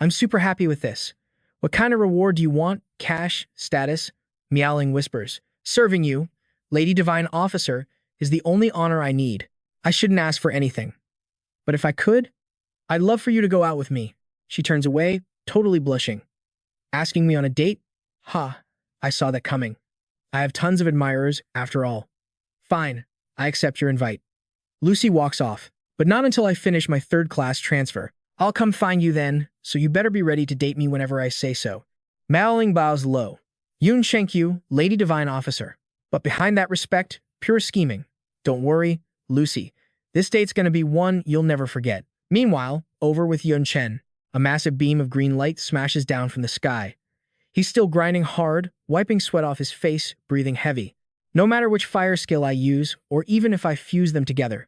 I'm super happy with this. What kind of reward do you want? Cash? Status? Miaoling whispers. Serving you, Lady Divine Officer, is the only honor I need. I shouldn't ask for anything. But if I could, I'd love for you to go out with me. She turns away, totally blushing. Asking me on a date? Ha, I saw that coming. I have tons of admirers, after all. Fine, I accept your invite. Lucy walks off, but not until I finish my third-class transfer. I'll come find you then, so you better be ready to date me whenever I say so. Maoling bows low. Yun Chen, Lady Divine Officer. But behind that respect, pure scheming. Don't worry, Lucy. This date's gonna be one you'll never forget. Meanwhile, over with Yun Chen. A massive beam of green light smashes down from the sky. He's still grinding hard, wiping sweat off his face, breathing heavy. No matter which fire skill I use, or even if I fuse them together,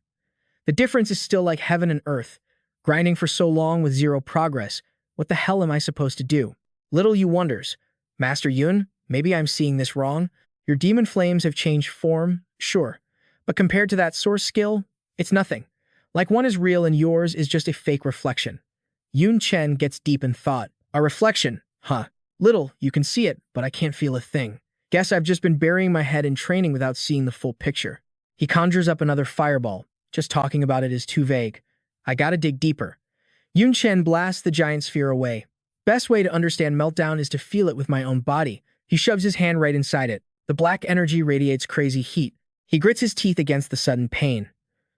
the difference is still like heaven and earth. Grinding for so long with zero progress, what the hell am I supposed to do? Little Yu wonders, Master Yun, maybe I'm seeing this wrong. Your demon flames have changed form, sure, but compared to that source skill, it's nothing. Like one is real and yours is just a fake reflection. Yun Chen gets deep in thought. A reflection, huh? Little, you can see it, but I can't feel a thing. Guess I've just been burying my head in training without seeing the full picture. He conjures up another fireball. Just talking about it is too vague. I gotta dig deeper. Yun Chen blasts the giant sphere away. Best way to understand meltdown is to feel it with my own body. He shoves his hand right inside it. The black energy radiates crazy heat. He grits his teeth against the sudden pain.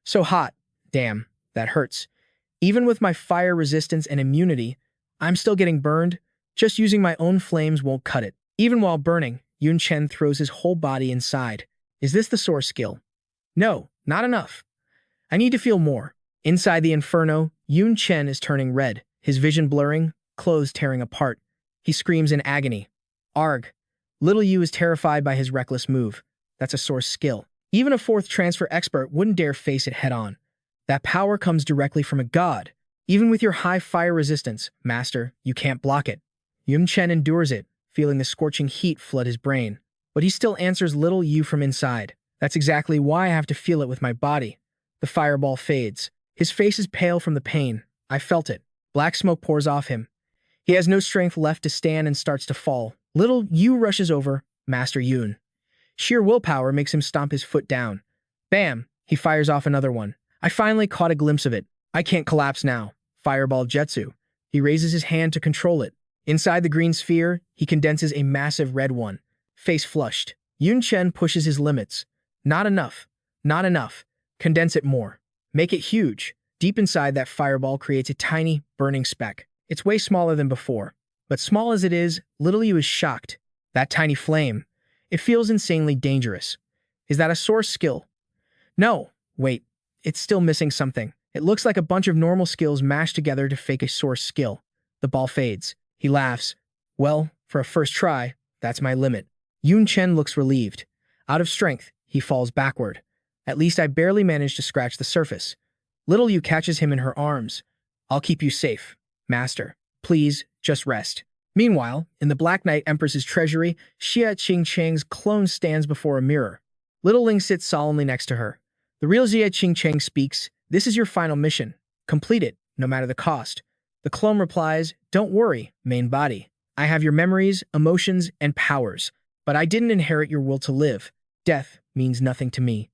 So hot. Damn, that hurts. Even with my fire resistance and immunity, I'm still getting burned. Just using my own flames won't cut it. Even while burning, Yun Chen throws his whole body inside. Is this the source skill? No, not enough. I need to feel more. Inside the inferno, Yun Chen is turning red, his vision blurring, clothes tearing apart. He screams in agony. Arg. Little Yu is terrified by his reckless move. That's a source skill. Even a fourth transfer expert wouldn't dare face it head-on. That power comes directly from a god. Even with your high fire resistance, Master, you can't block it. Yun Chen endures it, feeling the scorching heat flood his brain. But he still answers Little Yu from inside. That's exactly why I have to feel it with my body. The fireball fades. His face is pale from the pain. I felt it. Black smoke pours off him. He has no strength left to stand and starts to fall. Little Yu rushes over, Master Yun. Sheer willpower makes him stomp his foot down. Bam! He fires off another one. I finally caught a glimpse of it. I can't collapse now. Fireball Jetsu. He raises his hand to control it. Inside the green sphere, he condenses a massive red one. Face flushed. Yun Chen pushes his limits. Not enough. Not enough. Condense it more. Make it huge. Deep inside that fireball creates a tiny, burning speck. It's way smaller than before. But small as it is, Little Yu is shocked. That tiny flame. It feels insanely dangerous. Is that a source skill? No. Wait. It's still missing something. It looks like a bunch of normal skills mashed together to fake a source skill. The ball fades. He laughs. Well, for a first try, that's my limit. Yun Chen looks relieved. Out of strength, he falls backward. At least I barely managed to scratch the surface. Little Yu catches him in her arms. I'll keep you safe, Master. Please, just rest. Meanwhile, in the Black Knight Empress's treasury, Xia Qingcheng's clone stands before a mirror. Little Ling sits solemnly next to her. The real Xia Qingcheng speaks. This is your final mission. Complete it, no matter the cost. The clone replies, don't worry, main body. I have your memories, emotions, and powers, but I didn't inherit your will to live. Death means nothing to me.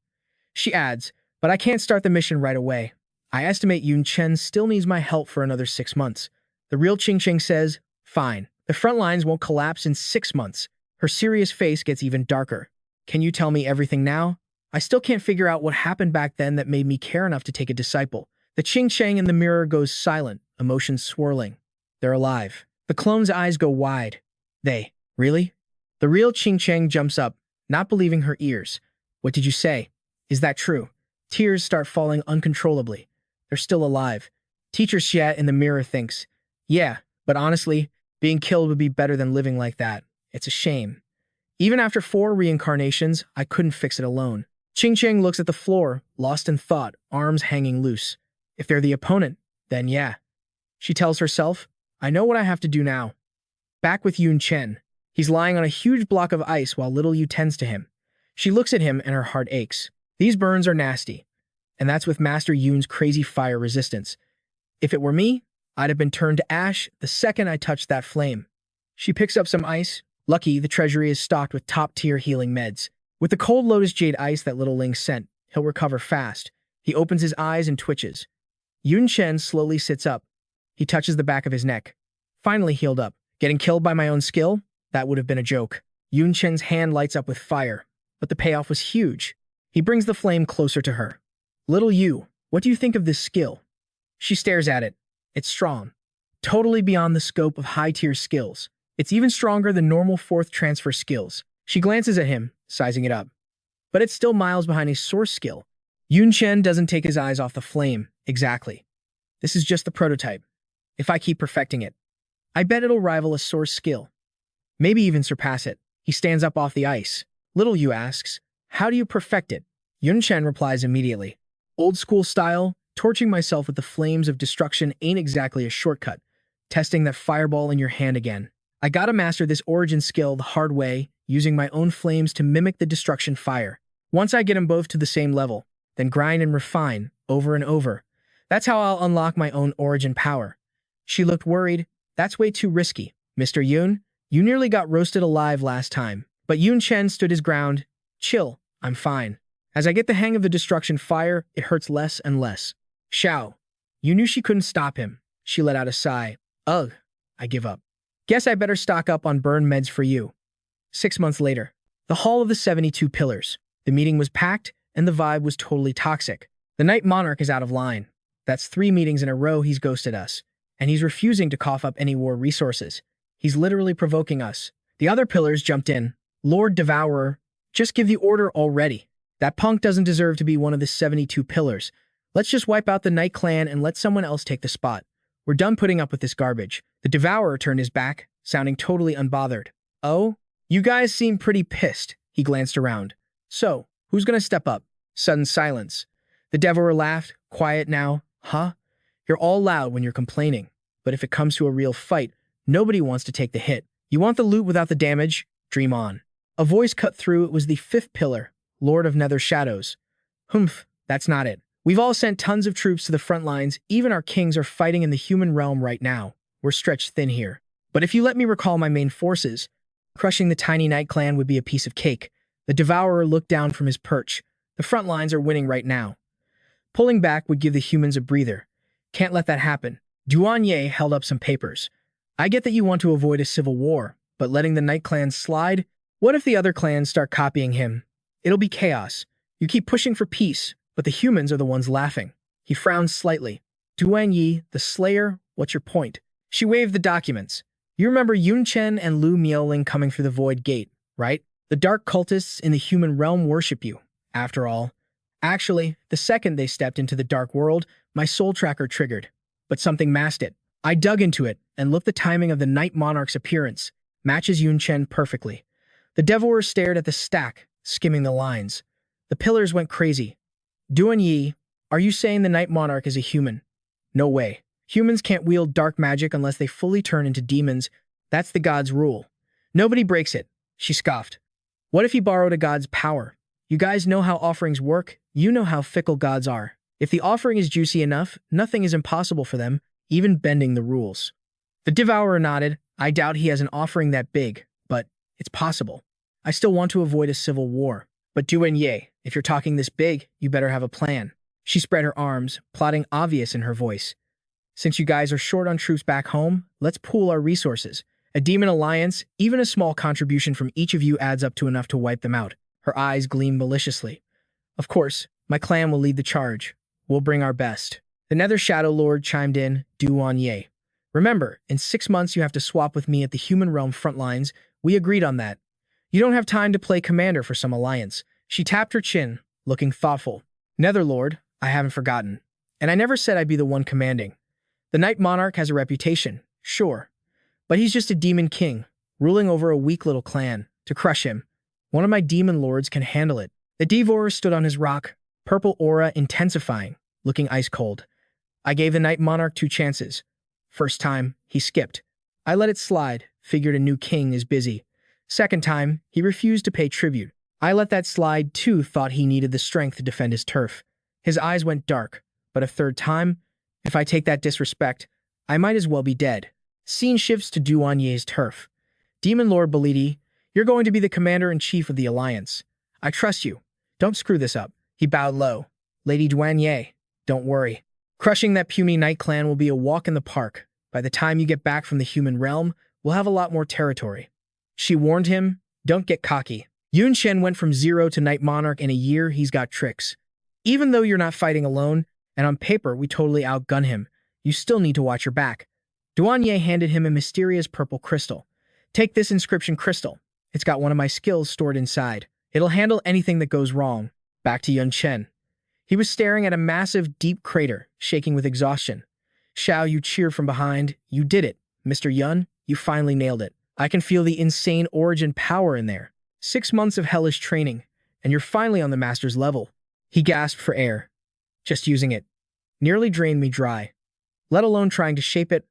She adds, but I can't start the mission right away. I estimate Yun Chen still needs my help for another 6 months. The real Qingcheng says, fine. The front lines won't collapse in 6 months. Her serious face gets even darker. Can you tell me everything now? I still can't figure out what happened back then that made me care enough to take a disciple. The Qingcheng in the mirror goes silent, emotions swirling. They're alive. The clone's eyes go wide. They, really? The real Qingcheng jumps up, not believing her ears. What did you say? Is that true? Tears start falling uncontrollably. They're still alive. Teacher Xia in the mirror thinks, yeah, but honestly, being killed would be better than living like that. It's a shame. Even after 4 reincarnations, I couldn't fix it alone. Qingcheng looks at the floor, lost in thought, arms hanging loose. If they're the opponent, then yeah. She tells herself, I know what I have to do now. Back with Yun Chen. He's lying on a huge block of ice while Little Yu tends to him. She looks at him and her heart aches. These burns are nasty. And that's with Master Yun's crazy fire resistance. If it were me, I'd have been turned to ash the second I touched that flame. She picks up some ice. Lucky, the treasury is stocked with top-tier healing meds. With the cold lotus jade ice that Little Ling sent, he'll recover fast. He opens his eyes and twitches. Yun Chen slowly sits up. He touches the back of his neck. Finally healed up. Getting killed by my own skill? That would have been a joke. Yun Chen's hand lights up with fire, but the payoff was huge. He brings the flame closer to her. Little Yu, What do you think of this skill? She stares at it. It's strong. Totally beyond the scope of high-tier skills. It's even stronger than normal fourth transfer skills. She glances at him, sizing it up. But it's still miles behind a source skill. Yun Chen doesn't take his eyes off the flame. Exactly. This is just the prototype. If I keep perfecting it, I bet it'll rival a source skill. Maybe even surpass it. He stands up off the ice. Little Yu asks, how do you perfect it? Yun Chen replies immediately. Old school style, torching myself with the flames of destruction ain't exactly a shortcut. Testing that fireball in your hand again. I gotta master this origin skill the hard way, using my own flames to mimic the destruction fire. Once I get them both to the same level, then grind and refine, over and over. That's how I'll unlock my own origin power. She looked worried. That's way too risky. Mr. Yun, you nearly got roasted alive last time. But Yun Chen stood his ground. Chill, I'm fine. As I get the hang of the destruction fire, it hurts less and less. Xiao. You knew she couldn't stop him. She let out a sigh. Ugh, I give up. Guess I better stock up on burn meds for you. 6 months later. The Hall of the 72 Pillars. The meeting was packed, and the vibe was totally toxic. The Night Monarch is out of line. That's 3 meetings in a row he's ghosted us. And he's refusing to cough up any war resources. He's literally provoking us. The other pillars jumped in. Lord Devourer, just give the order already. That punk doesn't deserve to be one of the 72 pillars. Let's just wipe out the Night Clan and let someone else take the spot. We're done putting up with this garbage. The Devourer turned his back, sounding totally unbothered. Oh? You guys seem pretty pissed. He glanced around. So, who's gonna step up? Sudden silence. The Devourer laughed. Quiet now. Huh? You're all loud when you're complaining. But if it comes to a real fight, nobody wants to take the hit. You want the loot without the damage? Dream on. A voice cut through. It was the 5th pillar, Lord of Nether Shadows. Humph, that's not it. We've all sent tons of troops to the front lines. Even our kings are fighting in the human realm right now. We're stretched thin here. But if you let me recall my main forces, crushing the tiny Night Clan would be a piece of cake. The Devourer looked down from his perch. The front lines are winning right now. Pulling back would give the humans a breather. Can't let that happen. Duanye held up some papers. I get that you want to avoid a civil war, but letting the Night Clan slide? What if the other clans start copying him? It'll be chaos. You keep pushing for peace, but the humans are the ones laughing. He frowned slightly. Duanye, the Slayer, what's your point? She waved the documents. You remember Yun Chen and Lu Miaoling coming through the Void Gate, right? The dark cultists in the human realm worship you. After all, actually, the second they stepped into the dark world, my soul tracker triggered. But something masked it. I dug into it, and looked the timing of the Night Monarch's appearance. Matches Yun Chen perfectly. The Devourer stared at the stack, skimming the lines. The pillars went crazy. Duanye, are you saying the Night Monarch is a human? No way. Humans can't wield dark magic unless they fully turn into demons. That's the god's rule. Nobody breaks it. She scoffed. What if he borrowed a god's power? You guys know how offerings work. You know how fickle gods are. If the offering is juicy enough, nothing is impossible for them, even bending the rules. The Devourer nodded. I doubt he has an offering that big, but it's possible. I still want to avoid a civil war. But Duanye, if you're talking this big, you better have a plan. She spread her arms, plotting obvious in her voice. Since you guys are short on troops back home, let's pool our resources. A demon alliance, even a small contribution from each of you adds up to enough to wipe them out. Her eyes gleamed maliciously. Of course, my clan will lead the charge. We'll bring our best. The Nether Shadow Lord chimed in, Duanye. Remember, in 6 months you have to swap with me at the human realm front lines. We agreed on that. You don't have time to play commander for some alliance. She tapped her chin, looking thoughtful. Netherlord, I haven't forgotten. And I never said I'd be the one commanding. The Night Monarch has a reputation, sure. But he's just a demon king, ruling over a weak little clan. To crush him, one of my demon lords can handle it. The Devourer stood on his rock, purple aura intensifying, looking ice cold. I gave the Night Monarch 2 chances. First time, he skipped. I let it slide, figured a new king is busy. Second time, he refused to pay tribute. I let that slide too, thought he needed the strength to defend his turf. His eyes went dark, but a third time, if I take that disrespect, I might as well be dead. Scene shifts to Duanye's turf. Demon Lord Belidi, you're going to be the commander-in-chief of the Alliance. I trust you. Don't screw this up. He bowed low. Lady Duanye, don't worry. Crushing that puny Night Clan will be a walk in the park. By the time you get back from the human realm, we'll have a lot more territory. She warned him, don't get cocky. Yun Chen went from 0 to Night Monarch in a year. He's got tricks. Even though you're not fighting alone, and on paper we totally outgun him. You still need to watch your back. Duanye handed him a mysterious purple crystal. Take this inscription crystal. It's got one of my skills stored inside. It'll handle anything that goes wrong. Back to Yun Chen. He was staring at a massive, deep crater, shaking with exhaustion. Xiao Yu cheered from behind. You did it, Mr. Yun. You finally nailed it. I can feel the insane origin power in there. 6 months of hellish training, and you're finally on the master's level. He gasped for air. Just using it nearly drained me dry, let alone trying to shape it.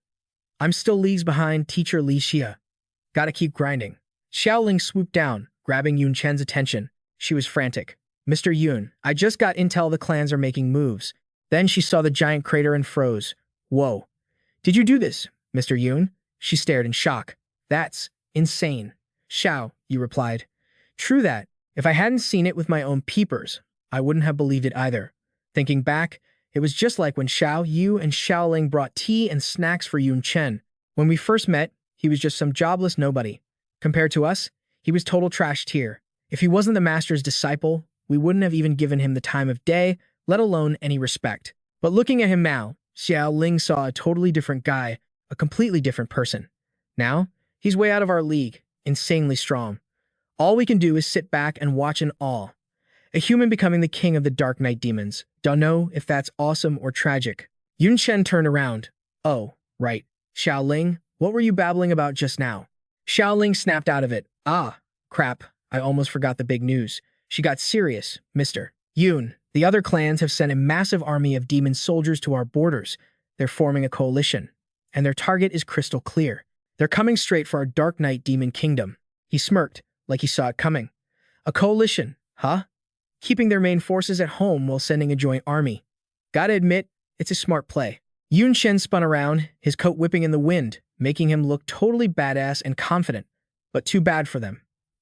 I'm still leagues behind teacher Li Xia. Gotta keep grinding. Xiaoling swooped down, grabbing Yun Chen's attention. She was frantic. Mr. Yun, I just got intel the clans are making moves. Then she saw the giant crater and froze. Whoa. Did you do this, Mr. Yun? She stared in shock. That's insane. Xiao, you replied. True that. If I hadn't seen it with my own peepers, I wouldn't have believed it either. Thinking back, it was just like when Xiao Yu and Xiaoling brought tea and snacks for Yun Chen. When we first met, he was just some jobless nobody. Compared to us, he was total trash tier. If he wasn't the master's disciple, we wouldn't have even given him the time of day, let alone any respect. But looking at him now, Xiaoling saw a totally different guy, a completely different person. Now, he's way out of our league, insanely strong. All we can do is sit back and watch in awe. A human becoming the king of the Dark Knight demons. Don't know if that's awesome or tragic. Yun Chen turned around. Oh, right. Xiaoling, what were you babbling about just now? Xiaoling snapped out of it. Ah, crap. I almost forgot the big news. She got serious, Mr. Yun. The other clans have sent a massive army of demon soldiers to our borders. They're forming a coalition, and their target is crystal clear. They're coming straight for our Dark Knight demon kingdom. He smirked, like he saw it coming. A coalition, huh? Keeping their main forces at home while sending a joint army. Gotta admit, it's a smart play. Yun Chen spun around, his coat whipping in the wind, making him look totally badass and confident. But too bad for them.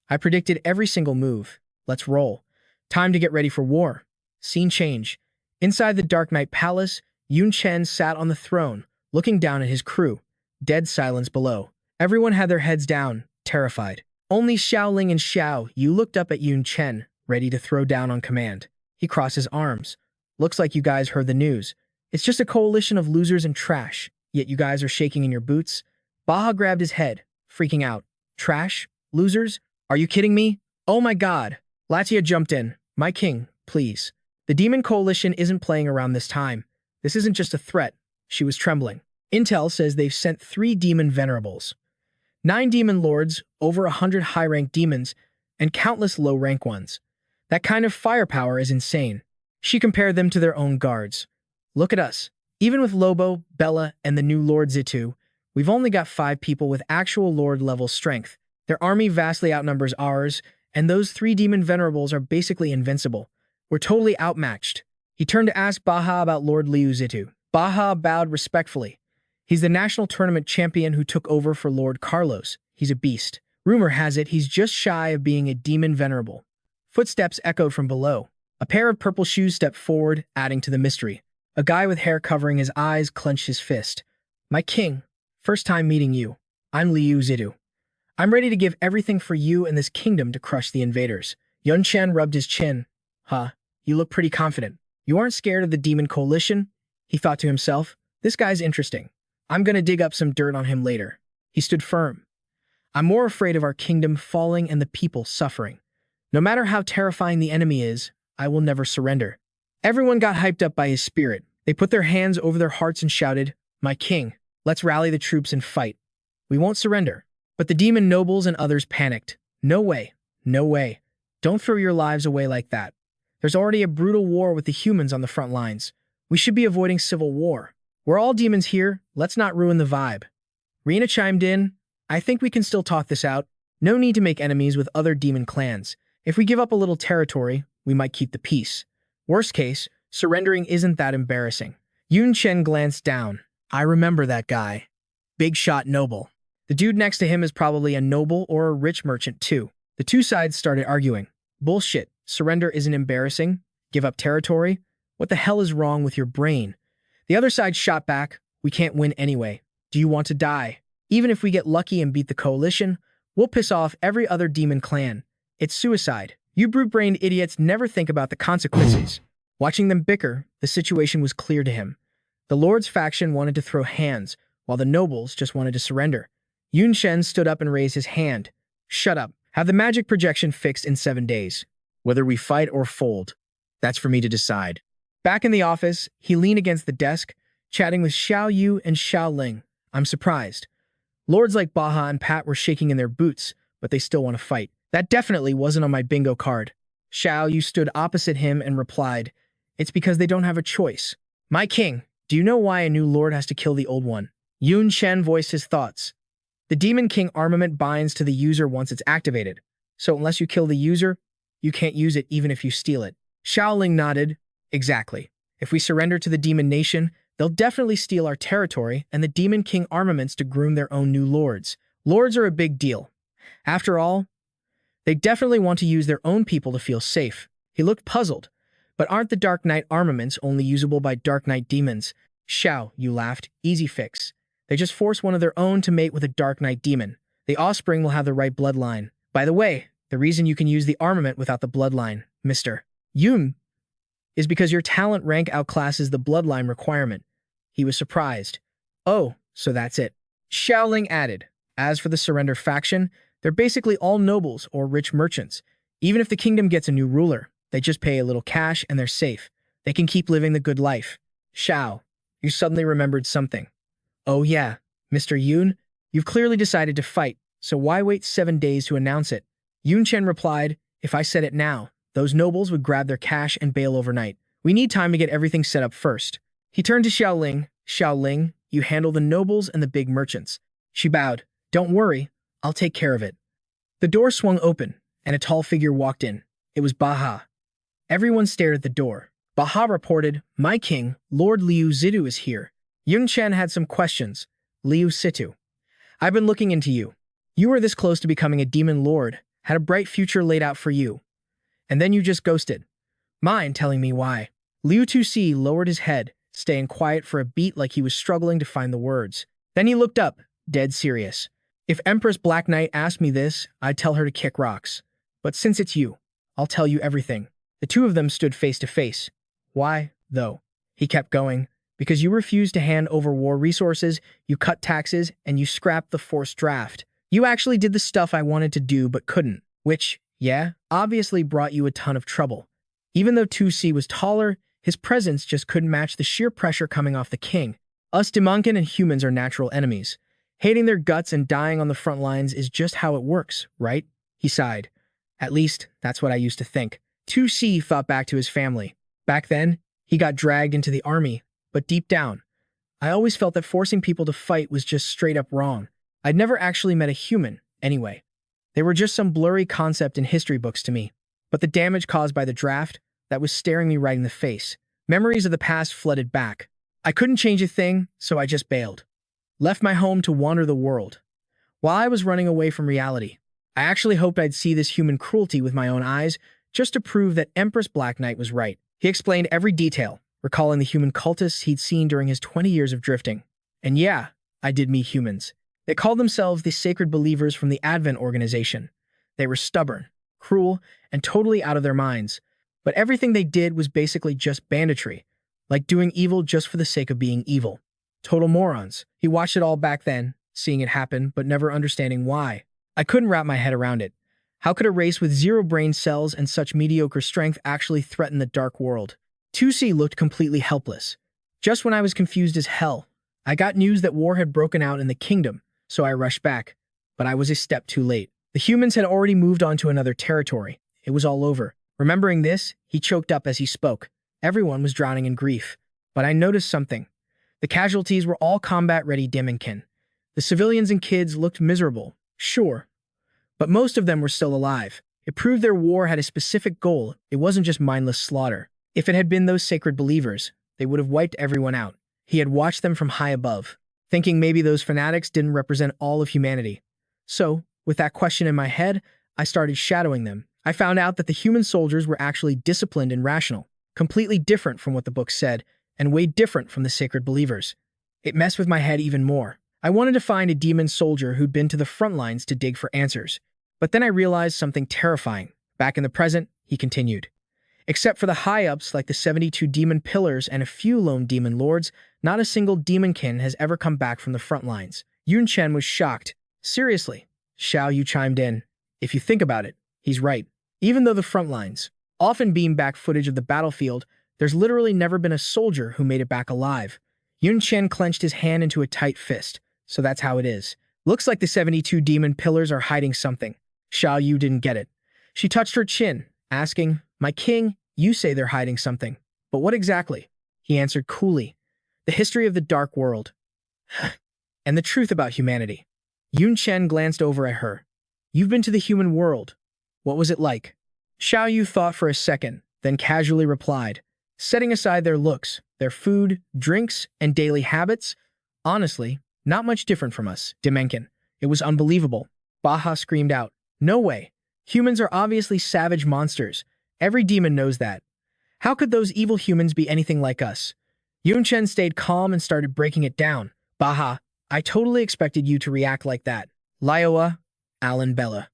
I predicted every single move. Let's roll. Time to get ready for war. Scene change. Inside the Dark Knight Palace, Yun Chen sat on the throne, looking down at his crew. Dead silence below. Everyone had their heads down, terrified. Only Xiaoling and Xiao Yu looked up at Yun Chen, ready to throw down on command. He crossed his arms. Looks like you guys heard the news. It's just a coalition of losers and trash, yet you guys are shaking in your boots. Baha grabbed his head, freaking out. Trash? Losers? Are you kidding me? Oh my god. Latia jumped in. My king, please. The demon coalition isn't playing around this time. This isn't just a threat. She was trembling. Intel says they've sent 3 demon venerables, 9 demon lords, over 100 high-rank demons, and countless low-rank ones. That kind of firepower is insane. She compared them to their own guards. Look at us. Even with Lobo, Bella, and the new Lord Zitu, we've only got 5 people with actual Lord-level strength. Their army vastly outnumbers ours, and those 3 demon venerables are basically invincible. We're totally outmatched. He turned to ask Baha about Lord Liu Zitu. Baha bowed respectfully. He's the national tournament champion who took over for Lord Carlos. He's a beast. Rumor has it he's just shy of being a demon venerable. Footsteps echoed from below. A pair of purple shoes stepped forward, adding to the mystery. A guy with hair covering his eyes clenched his fist. My king, first time meeting you. I'm Liu Zitu. I'm ready to give everything for you and this kingdom to crush the invaders. Yun Chen rubbed his chin. Huh, you look pretty confident. You aren't scared of the demon coalition? He thought to himself. This guy's interesting. I'm gonna dig up some dirt on him later. He stood firm. I'm more afraid of our kingdom falling and the people suffering. No matter how terrifying the enemy is, I will never surrender. Everyone got hyped up by his spirit. They put their hands over their hearts and shouted, My king, let's rally the troops and fight. We won't surrender. But the demon nobles and others panicked. No way. No way. Don't throw your lives away like that. There's already a brutal war with the humans on the front lines. We should be avoiding civil war. We're all demons here. Let's not ruin the vibe. Rena chimed in. I think we can still talk this out. No need to make enemies with other demon clans. If we give up a little territory, we might keep the peace. Worst case, surrendering isn't that embarrassing. Yun Chen glanced down. I remember that guy. Big shot noble. The dude next to him is probably a noble or a rich merchant too. The two sides started arguing. Bullshit. Surrender isn't embarrassing. Give up territory? What the hell is wrong with your brain? The other side shot back. We can't win anyway. Do you want to die? Even if we get lucky and beat the coalition, we'll piss off every other demon clan. It's suicide. You brute-brained idiots never think about the consequences. Watching them bicker, the situation was clear to him. The Lord's faction wanted to throw hands, while the nobles just wanted to surrender. Yun Chen stood up and raised his hand. Shut up. Have the magic projection fixed in 7 days. Whether we fight or fold, that's for me to decide. Back in the office, he leaned against the desk, chatting with Xiao Yu and Xiao Ling. I'm surprised. Lords like Baha and Pat were shaking in their boots, but they still want to fight. That definitely wasn't on my bingo card. Xiao Yu stood opposite him and replied, It's because they don't have a choice. My king, do you know why a new lord has to kill the old one? Yun Chen voiced his thoughts. The Demon King armament binds to the user once it's activated, so unless you kill the user, you can't use it even if you steal it. Xiao Ling nodded. Exactly. If we surrender to the Demon Nation, they'll definitely steal our territory and the Demon King armaments to groom their own new lords. Lords are a big deal. After all, they definitely want to use their own people to feel safe. He looked puzzled. But aren't the Dark Knight armaments only usable by Dark Knight demons? Xiao, you laughed. Easy fix. They just force one of their own to mate with a Dark Knight demon. The offspring will have the right bloodline. By the way, the reason you can use the armament without the bloodline, Mr. Yun, is because your talent rank outclasses the bloodline requirement. He was surprised. Oh, so that's it. Xiaoling added, as for the surrender faction, they're basically all nobles or rich merchants. Even if the kingdom gets a new ruler, they just pay a little cash and they're safe. They can keep living the good life. Xiao, you suddenly remembered something. Oh yeah, Mr. Yun, you've clearly decided to fight, so why wait 7 days to announce it? Yun Chen replied, if I said it now, those nobles would grab their cash and bail overnight. We need time to get everything set up first. He turned to Xiao Ling. Xiao Ling, you handle the nobles and the big merchants. She bowed. Don't worry, I'll take care of it. The door swung open, and a tall figure walked in. It was Baha. Everyone stared at the door. Baha reported, My king, Lord Liu Zidu is here. Yun Chen had some questions. Liu Situ. I've been looking into you. You were this close to becoming a demon lord, had a bright future laid out for you. And then you just ghosted. Mind telling me why? Liu 2C lowered his head, staying quiet for a beat like he was struggling to find the words. Then he looked up, dead serious. If Empress Black Knight asked me this, I'd tell her to kick rocks. But since it's you, I'll tell you everything. The two of them stood face to face. Why, though? He kept going. Because you refused to hand over war resources, you cut taxes, and you scrapped the forced draft. You actually did the stuff I wanted to do but couldn't, which, yeah, obviously brought you a ton of trouble. Even though 2C was taller, his presence just couldn't match the sheer pressure coming off the king. Us Demonkin and humans are natural enemies. Hating their guts and dying on the front lines is just how it works, right? He sighed. At least, that's what I used to think. 2C thought back to his family. Back then, he got dragged into the army. But deep down, I always felt that forcing people to fight was just straight up wrong. I'd never actually met a human, anyway. They were just some blurry concept in history books to me. But the damage caused by the draft, that was staring me right in the face. Memories of the past flooded back. I couldn't change a thing, so I just bailed. Left my home to wander the world. While I was running away from reality, I actually hoped I'd see this human cruelty with my own eyes, just to prove that Empress Black Knight was right. He explained every detail, recalling the human cultists he'd seen during his 20 years of drifting. And yeah, I did meet humans. They called themselves the Sacred Believers from the Advent organization. They were stubborn, cruel, and totally out of their minds. But everything they did was basically just banditry, like doing evil just for the sake of being evil. Total morons. He watched it all back then, seeing it happen, but never understanding why. I couldn't wrap my head around it. How could a race with 0 brain cells and such mediocre strength actually threaten the dark world? 2C looked completely helpless. Just when I was confused as hell, I got news that war had broken out in the kingdom, so I rushed back. But I was a step too late. The humans had already moved on to another territory. It was all over. Remembering this, he choked up as he spoke. Everyone was drowning in grief. But I noticed something. The casualties were all combat-ready Demonkin. The civilians and kids looked miserable, sure. But most of them were still alive. It proved their war had a specific goal. It wasn't just mindless slaughter. If it had been those sacred believers, they would have wiped everyone out. He had watched them from high above, thinking maybe those fanatics didn't represent all of humanity. So, with that question in my head, I started shadowing them. I found out that the human soldiers were actually disciplined and rational, completely different from what the book said, and way different from the sacred believers. It messed with my head even more. I wanted to find a demon soldier who'd been to the front lines to dig for answers. But then I realized something terrifying. Back in the present, he continued. Except for the high-ups like the 72 demon pillars and a few lone demon lords, not a single demonkin has ever come back from the front lines. Yun Chen was shocked. Seriously, Xiao Yu chimed in. If you think about it, he's right. Even though the front lines often beam back footage of the battlefield, there's literally never been a soldier who made it back alive. Yun Chen clenched his hand into a tight fist. So that's how it is. Looks like the 72 demon pillars are hiding something. Xiao Yu didn't get it. She touched her chin, asking, My king, you say they're hiding something. But what exactly? He answered coolly. The history of the dark world. And the truth about humanity. Yun Chen glanced over at her. You've been to the human world. What was it like? Xiao Yu thought for a second, then casually replied, setting aside their looks, their food, drinks, and daily habits, honestly, not much different from us, Dimension. It was unbelievable. Baha screamed out, No way. Humans are obviously savage monsters. Every demon knows that. How could those evil humans be anything like us? Yun Chen stayed calm and started breaking it down. Baha, I totally expected you to react like that. Lioa, Alan Bella.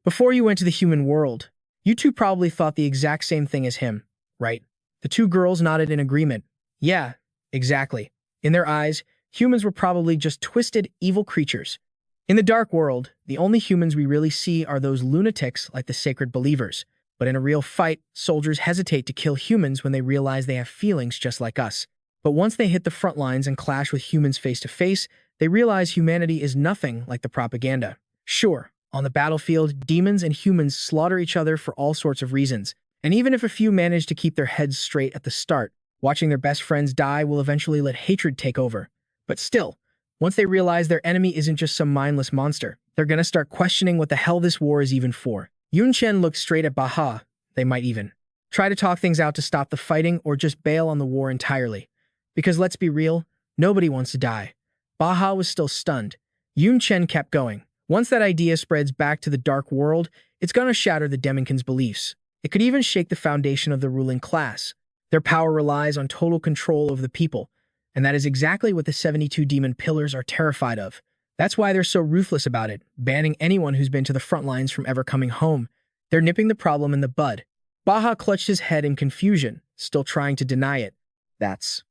Before you went to the human world, you two probably thought the exact same thing as him, right? The two girls nodded in agreement. Yeah, exactly. In their eyes, humans were probably just twisted, evil creatures. In the dark world, the only humans we really see are those lunatics like the sacred believers. But in a real fight, soldiers hesitate to kill humans when they realize they have feelings just like us. But once they hit the front lines and clash with humans face to face, they realize humanity is nothing like the propaganda. Sure, on the battlefield, demons and humans slaughter each other for all sorts of reasons. And even if a few manage to keep their heads straight at the start, watching their best friends die will eventually let hatred take over. But still, once they realize their enemy isn't just some mindless monster, they're gonna start questioning what the hell this war is even for. Yun Chen looked straight at Baha. They might even try to talk things out to stop the fighting or just bail on the war entirely. Because let's be real, nobody wants to die. Baha was still stunned. Yun Chen kept going. Once that idea spreads back to the dark world, it's gonna shatter the Demonkin's beliefs. It could even shake the foundation of the ruling class. Their power relies on total control over the people, and that is exactly what the 72 demon pillars are terrified of. That's why they're so ruthless about it, banning anyone who's been to the front lines from ever coming home. They're nipping the problem in the bud. Baha clutched his head in confusion, still trying to deny it. That's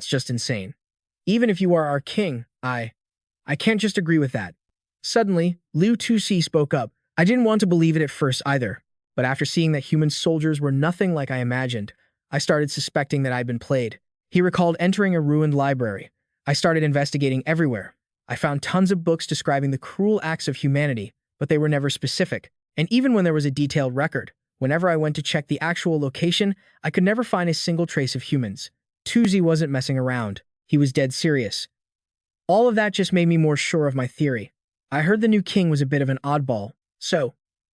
just insane. Even if you are our king, I can't just agree with that. Suddenly, Liu Tusi spoke up. I didn't want to believe it at first either, but after seeing that human soldiers were nothing like I imagined, I started suspecting that I'd been played. He recalled entering a ruined library. I started investigating everywhere. I found tons of books describing the cruel acts of humanity, but they were never specific. And even when there was a detailed record, whenever I went to check the actual location, I could never find a single trace of humans. Tuzi wasn't messing around. He was dead serious. All of that just made me more sure of my theory. I heard the new king was a bit of an oddball, so,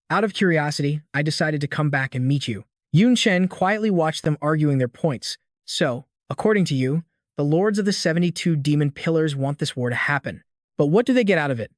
out of curiosity, I decided to come back and meet you. Yun Chen quietly watched them arguing their points. So, according to you, the lords of the 72 demon pillars want this war to happen. But what do they get out of it?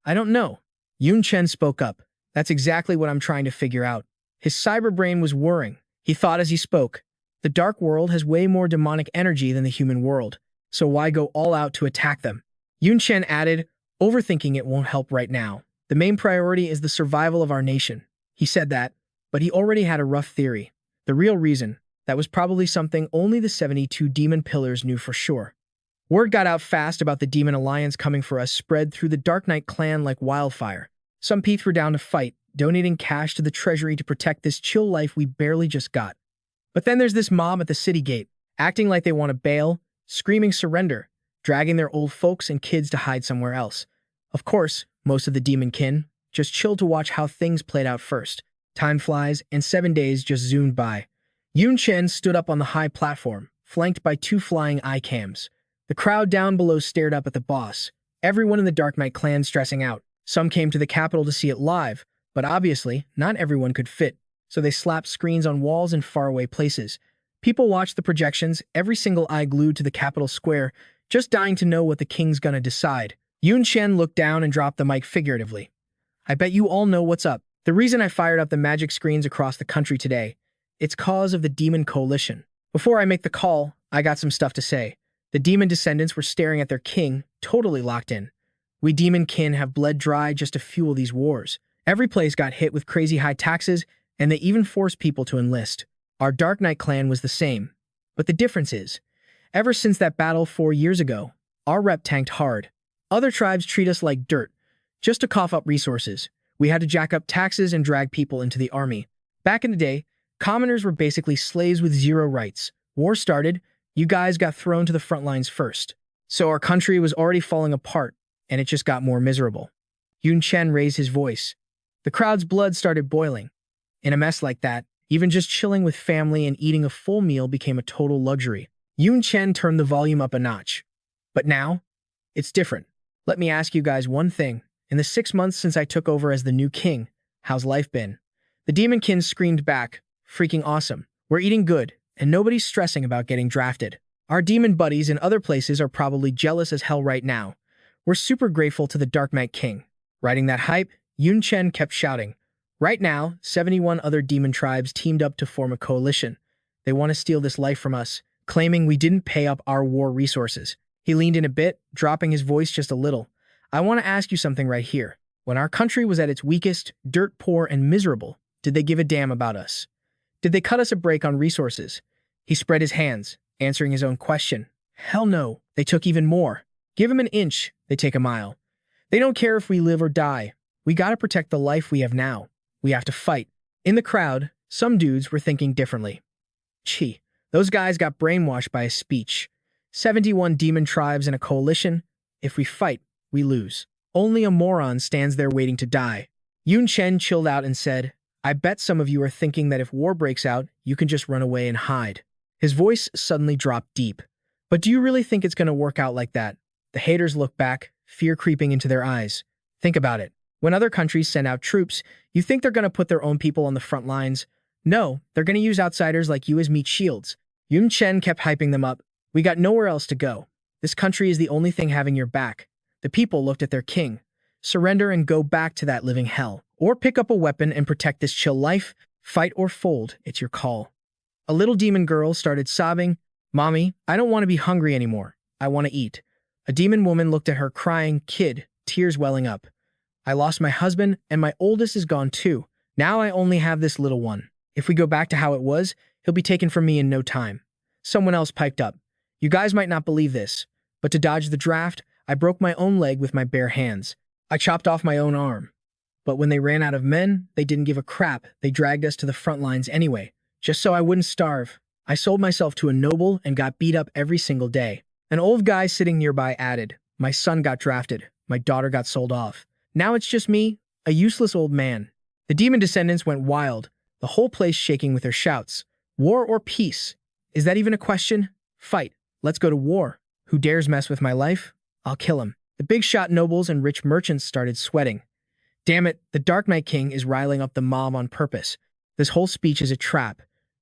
I don't know. Yun Chen spoke up. That's exactly what I'm trying to figure out. His cyber brain was whirring. He thought as he spoke. The dark world has way more demonic energy than the human world, so why go all out to attack them? Yun Chen added, overthinking it won't help right now. The main priority is the survival of our nation. He said that, but he already had a rough theory. The real reason, that was probably something only the 72 demon pillars knew for sure. Word got out fast about the demon alliance coming for us spread through the Dark Knight clan like wildfire. Some peeps were down to fight, donating cash to the treasury to protect this chill life we barely just got. But then there's this mob at the city gate, acting like they want to bail, screaming surrender, dragging their old folks and kids to hide somewhere else. Of course, most of the demon kin just chilled to watch how things played out first. Time flies, and 7 days just zoomed by. Yun Chen stood up on the high platform, flanked by 2 flying eye cams. The crowd down below stared up at the boss, everyone in the Dark Knight clan stressing out. Some came to the capital to see it live, but obviously, not everyone could fit, so they slapped screens on walls in faraway places. People watched the projections, every single eye glued to the capital square, just dying to know what the king's gonna decide. Yun Chen looked down and dropped the mic figuratively. I bet you all know what's up. The reason I fired up the magic screens across the country today, it's cause of the Demon Coalition. Before I make the call, I got some stuff to say. The demon descendants were staring at their king, totally locked in. We demon kin have bled dry just to fuel these wars. Every place got hit with crazy high taxes, and they even forced people to enlist. Our Dark Knight clan was the same. But the difference is, ever since that battle 4 years ago, our rep tanked hard. Other tribes treat us like dirt, just to cough up resources. We had to jack up taxes and drag people into the army. Back in the day, commoners were basically slaves with zero rights. War started, you guys got thrown to the front lines first. So our country was already falling apart, and it just got more miserable. Yun Chen raised his voice. The crowd's blood started boiling. In a mess like that, even just chilling with family and eating a full meal became a total luxury. Yun Chen turned the volume up a notch. But now, it's different. Let me ask you guys one thing. In the 6 months since I took over as the new king, how's life been? The demonkin screamed back, freaking awesome. We're eating good, and nobody's stressing about getting drafted. Our demon buddies in other places are probably jealous as hell right now. We're super grateful to the Dark Knight King. Riding that hype, Yun Chen kept shouting. Right now, 71 other demon tribes teamed up to form a coalition. They want to steal this life from us, claiming we didn't pay up our war resources. He leaned in a bit, dropping his voice just a little. I want to ask you something right here. When our country was at its weakest, dirt poor and miserable, did they give a damn about us? Did they cut us a break on resources? He spread his hands, answering his own question. Hell no, they took even more. Give them an inch, they take a mile. They don't care if we live or die. We gotta protect the life we have now. We have to fight. In the crowd, some dudes were thinking differently. Gee, those guys got brainwashed by his speech. 71 demon tribes in a coalition. If we fight, we lose. Only a moron stands there waiting to die. Yun Chen chilled out and said, I bet some of you are thinking that if war breaks out, you can just run away and hide. His voice suddenly dropped deep. But do you really think it's going to work out like that? The haters looked back, fear creeping into their eyes. Think about it. When other countries send out troops, you think they're going to put their own people on the front lines? No, they're going to use outsiders like you as meat shields. Yun Chen kept hyping them up. We got nowhere else to go. This country is the only thing having your back. The people looked at their king. Surrender and go back to that living hell. Or pick up a weapon and protect this chill life. Fight or fold, it's your call. A little demon girl started sobbing. Mommy, I don't want to be hungry anymore. I want to eat. A demon woman looked at her crying, kid, tears welling up. I lost my husband and my oldest is gone too. Now I only have this little one. If we go back to how it was, he'll be taken from me in no time. Someone else piped up. You guys might not believe this, but to dodge the draft, I broke my own leg with my bare hands. I chopped off my own arm. But when they ran out of men, they didn't give a crap. They dragged us to the front lines anyway, just so I wouldn't starve. I sold myself to a noble and got beat up every single day. An old guy sitting nearby added, my son got drafted. My daughter got sold off. Now it's just me, a useless old man. The demon descendants went wild, the whole place shaking with their shouts. War or peace? Is that even a question? Fight. Let's go to war. Who dares mess with my life? I'll kill him. The big shot nobles and rich merchants started sweating. Damn it, the Dark Knight King is riling up the mob on purpose. This whole speech is a trap.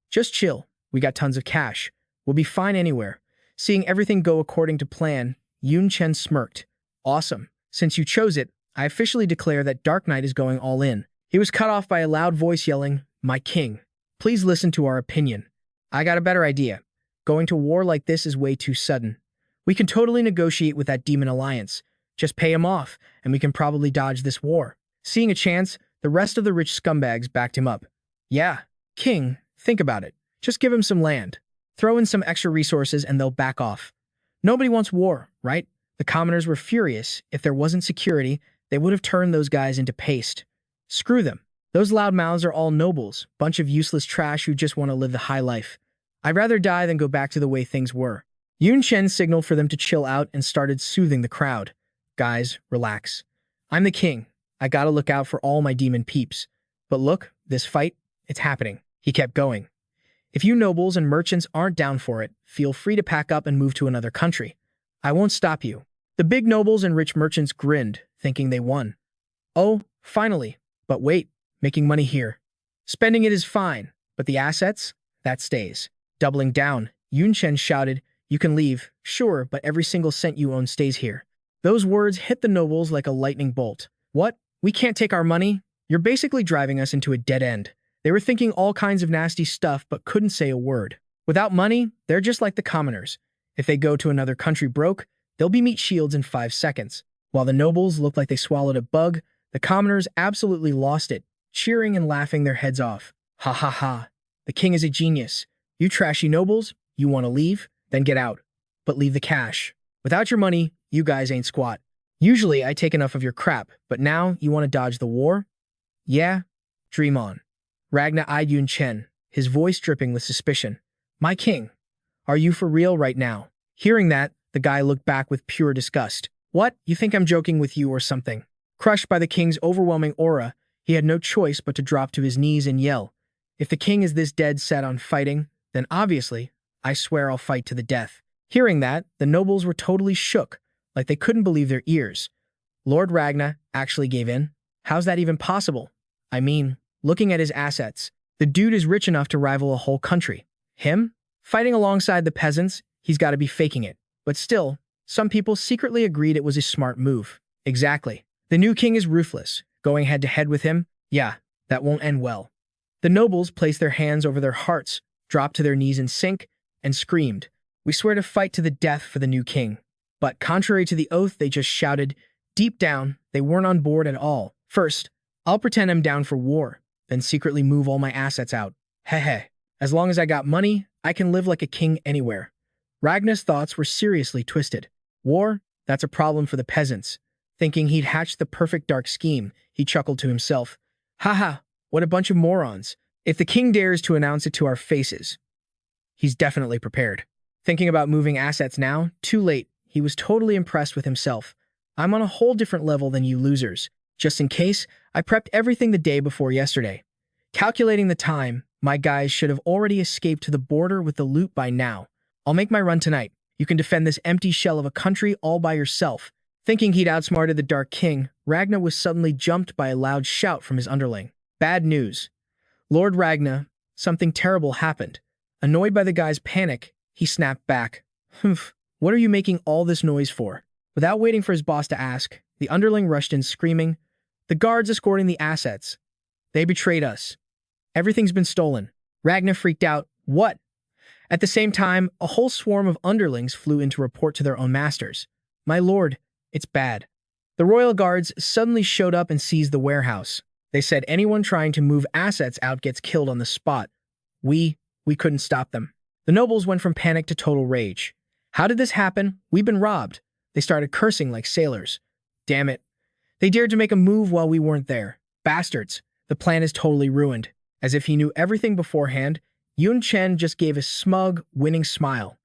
Just chill. We got tons of cash. We'll be fine anywhere. Seeing everything go according to plan, Yun Chen smirked. Awesome. Since you chose it, I officially declare that Dark Knight is going all in. He was cut off by a loud voice yelling, my king, please listen to our opinion. I got a better idea. Going to war like this is way too sudden. We can totally negotiate with that demon alliance. Just pay him off, and we can probably dodge this war. Seeing a chance, the rest of the rich scumbags backed him up. Yeah, king, think about it. Just give him some land. Throw in some extra resources and they'll back off. Nobody wants war, right? The commoners were furious. If there wasn't security, they would have turned those guys into paste. Screw them. Those loudmouths are all nobles, bunch of useless trash who just want to live the high life. I'd rather die than go back to the way things were. Yun Chen signaled for them to chill out and started soothing the crowd. Guys, relax. I'm the king. I gotta look out for all my demon peeps. But look, this fight, it's happening. He kept going. If you nobles and merchants aren't down for it, feel free to pack up and move to another country. I won't stop you. The big nobles and rich merchants grinned, thinking they won. Oh, finally. But wait, making money here. Spending it is fine, but the assets? That stays. Doubling down, Yun Chen shouted, you can leave, sure, but every single cent you own stays here. Those words hit the nobles like a lightning bolt. What? We can't take our money? You're basically driving us into a dead end. They were thinking all kinds of nasty stuff but couldn't say a word. Without money, they're just like the commoners. If they go to another country broke, they'll be meat shields in 5 seconds. While the nobles looked like they swallowed a bug, the commoners absolutely lost it, cheering and laughing their heads off. Ha ha ha. The king is a genius. You trashy nobles, you want to leave? Then get out. But leave the cash. Without your money, you guys ain't squat. Usually, I take enough of your crap, but now you want to dodge the war? Yeah? Dream on. Ragna eyed Yun Chen, his voice dripping with suspicion. My king, are you for real right now? Hearing that, the guy looked back with pure disgust. What? You think I'm joking with you or something? Crushed by the king's overwhelming aura, he had no choice but to drop to his knees and yell. If the king is this dead set on fighting, then obviously, I swear I'll fight to the death. Hearing that, the nobles were totally shook, like they couldn't believe their ears. Lord Ragna actually gave in? How's that even possible? I mean, looking at his assets, the dude is rich enough to rival a whole country. Him? Fighting alongside the peasants, he's got to be faking it. But still, some people secretly agreed it was a smart move. Exactly. The new king is ruthless. Going head-to-head with him? Yeah, that won't end well. The nobles placed their hands over their hearts, dropped to their knees in sync, and screamed, We swear to fight to the death for the new king. But contrary to the oath they just shouted, deep down, they weren't on board at all. First, I'll pretend I'm down for war, then secretly move all my assets out. Heh. As long as I got money, I can live like a king anywhere. Ragna's thoughts were seriously twisted. War? That's a problem for the peasants. Thinking he'd hatched the perfect dark scheme, he chuckled to himself. Haha, what a bunch of morons. If the king dares to announce it to our faces, he's definitely prepared. Thinking about moving assets now? Too late. He was totally impressed with himself. I'm on a whole different level than you losers. Just in case, I prepped everything the day before yesterday. Calculating the time, my guys should have already escaped to the border with the loot by now. I'll make my run tonight. You can defend this empty shell of a country all by yourself. Thinking he'd outsmarted the Dark King, Ragna was suddenly jumped by a loud shout from his underling. Bad news. Lord Ragna, something terrible happened. Annoyed by the guy's panic, he snapped back. Humph, what are you making all this noise for? Without waiting for his boss to ask, the underling rushed in screaming, The guards escorting the assets. They betrayed us. Everything's been stolen. Ragna freaked out. What? At the same time, a whole swarm of underlings flew in to report to their own masters. My lord, it's bad. The royal guards suddenly showed up and seized the warehouse. They said anyone trying to move assets out gets killed on the spot. We couldn't stop them. The nobles went from panic to total rage. How did this happen? We've been robbed. They started cursing like sailors. Damn it. They dared to make a move while we weren't there. Bastards. The plan is totally ruined. As if he knew everything beforehand, Yun Chen just gave a smug, winning smile.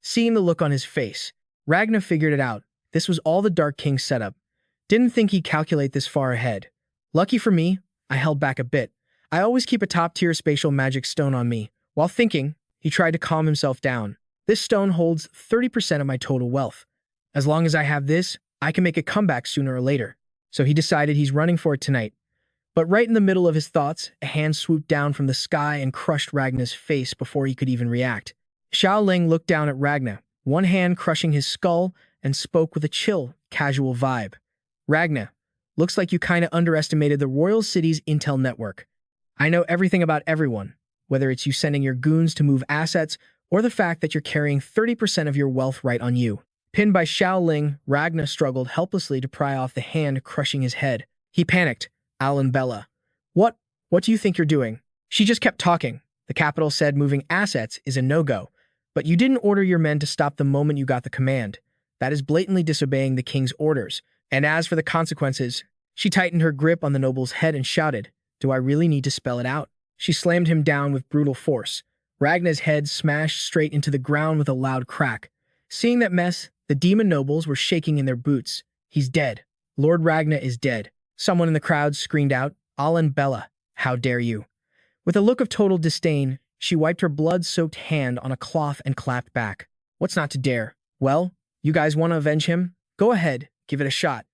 Seeing the look on his face, Ragna figured it out. This was all the Dark King's setup. Didn't think he'd calculate this far ahead. Lucky for me, I held back a bit. I always keep a top-tier spatial magic stone on me. While thinking, he tried to calm himself down. This stone holds 30% of my total wealth. As long as I have this, I can make a comeback sooner or later. So he decided he's running for it tonight. But right in the middle of his thoughts, a hand swooped down from the sky and crushed Ragna's face before he could even react. Xiao Ling looked down at Ragna, one hand crushing his skull, and spoke with a chill, casual vibe. Ragna, looks like you kinda underestimated the royal city's intel network. I know everything about everyone, whether it's you sending your goons to move assets or the fact that you're carrying 30% of your wealth right on you. Pinned by Xiao Ling, Ragna struggled helplessly to pry off the hand crushing his head. He panicked. Alan Bella. What do you think you're doing? She just kept talking. The capital said moving assets is a no-go, but you didn't order your men to stop the moment you got the command. That is blatantly disobeying the king's orders. And as for the consequences, she tightened her grip on the noble's head and shouted, Do I really need to spell it out? She slammed him down with brutal force. Ragna's head smashed straight into the ground with a loud crack. Seeing that mess, the demon nobles were shaking in their boots. He's dead. Lord Ragna is dead. Someone in the crowd screamed out, Alan Bella, how dare you? With a look of total disdain, she wiped her blood-soaked hand on a cloth and clapped back. What's not to dare? Well, you guys want to avenge him? Go ahead, give it a shot.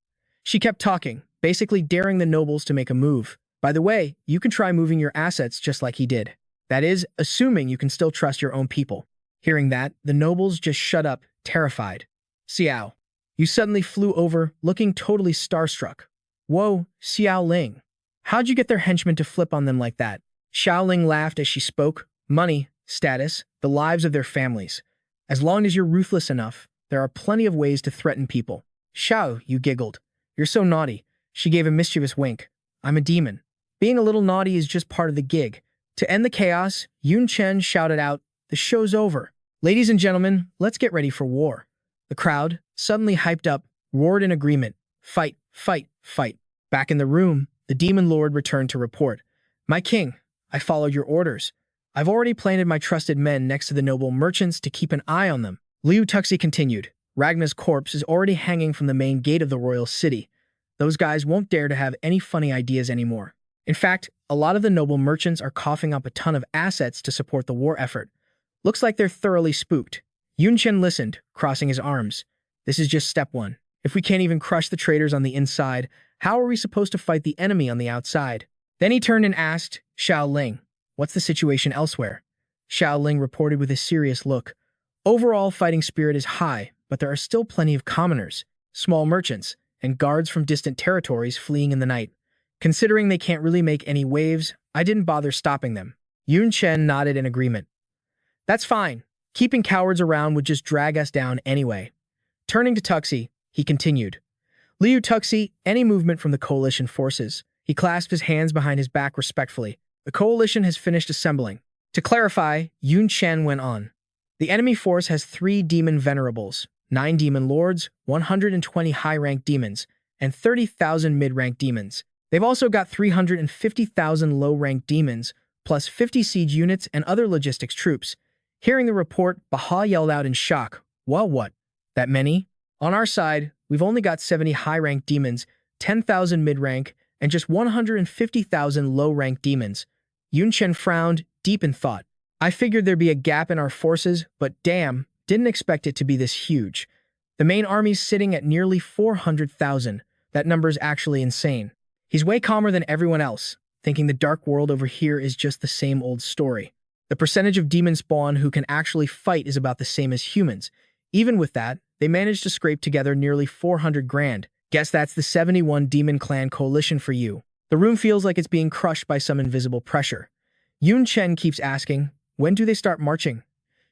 She kept talking, basically daring the nobles to make a move. By the way, you can try moving your assets just like he did. That is, assuming you can still trust your own people. Hearing that, the nobles just shut up, terrified. Xiao, you suddenly flew over, looking totally starstruck. Whoa, Xiao Ling. How'd you get their henchmen to flip on them like that? Xiao Ling laughed as she spoke. Money, status, the lives of their families. As long as you're ruthless enough, there are plenty of ways to threaten people. Xiao, you giggled. You're so naughty. She gave a mischievous wink. I'm a demon. Being a little naughty is just part of the gig. To end the chaos, Yun Chen shouted out, "The show's over. Ladies and gentlemen, let's get ready for war." The crowd, suddenly hyped up, roared in agreement. Fight, fight, fight. Back in the room, the Demon Lord returned to report. "My king, I followed your orders. I've already planted my trusted men next to the noble merchants to keep an eye on them." Liu Tuxi continued. "Ragna's corpse is already hanging from the main gate of the royal city. Those guys won't dare to have any funny ideas anymore. In fact, a lot of the noble merchants are coughing up a ton of assets to support the war effort. Looks like they're thoroughly spooked." Yun Chen listened, crossing his arms. "This is just step one. If we can't even crush the traitors on the inside, how are we supposed to fight the enemy on the outside?" Then he turned and asked, "Xiao Ling, what's the situation elsewhere?" Xiao Ling reported with a serious look. "Overall fighting spirit is high, but there are still plenty of commoners, small merchants, and guards from distant territories fleeing in the night. Considering they can't really make any waves, I didn't bother stopping them." Yun Chen nodded in agreement. "That's fine. Keeping cowards around would just drag us down anyway." Turning to Tuxi, he continued. "Liu Tuxi, any movement from the coalition forces?" He clasped his hands behind his back respectfully. "The coalition has finished assembling." To clarify, Yun Chen went on. "The enemy force has 3 demon venerables, 9 demon lords, 120 high-ranked demons, and 30,000 mid-ranked demons. They've also got 350,000 low-ranked demons, plus 50 siege units and other logistics troops." Hearing the report, Baha yelled out in shock. "Well, what? That many? On our side, we've only got 70 high-ranked demons, 10,000 mid-rank, and just 150,000 low-ranked demons." Yun Chen frowned, deep in thought. "I figured there'd be a gap in our forces, but damn, didn't expect it to be this huge. The main army's sitting at nearly 400,000. That number's actually insane." He's way calmer than everyone else, thinking the dark world over here is just the same old story. The percentage of demon spawn who can actually fight is about the same as humans. Even with that, they managed to scrape together nearly 400 grand. Guess that's the 71 Demon Clan coalition for you. The room feels like it's being crushed by some invisible pressure. Yun Chen keeps asking, "When do they start marching?"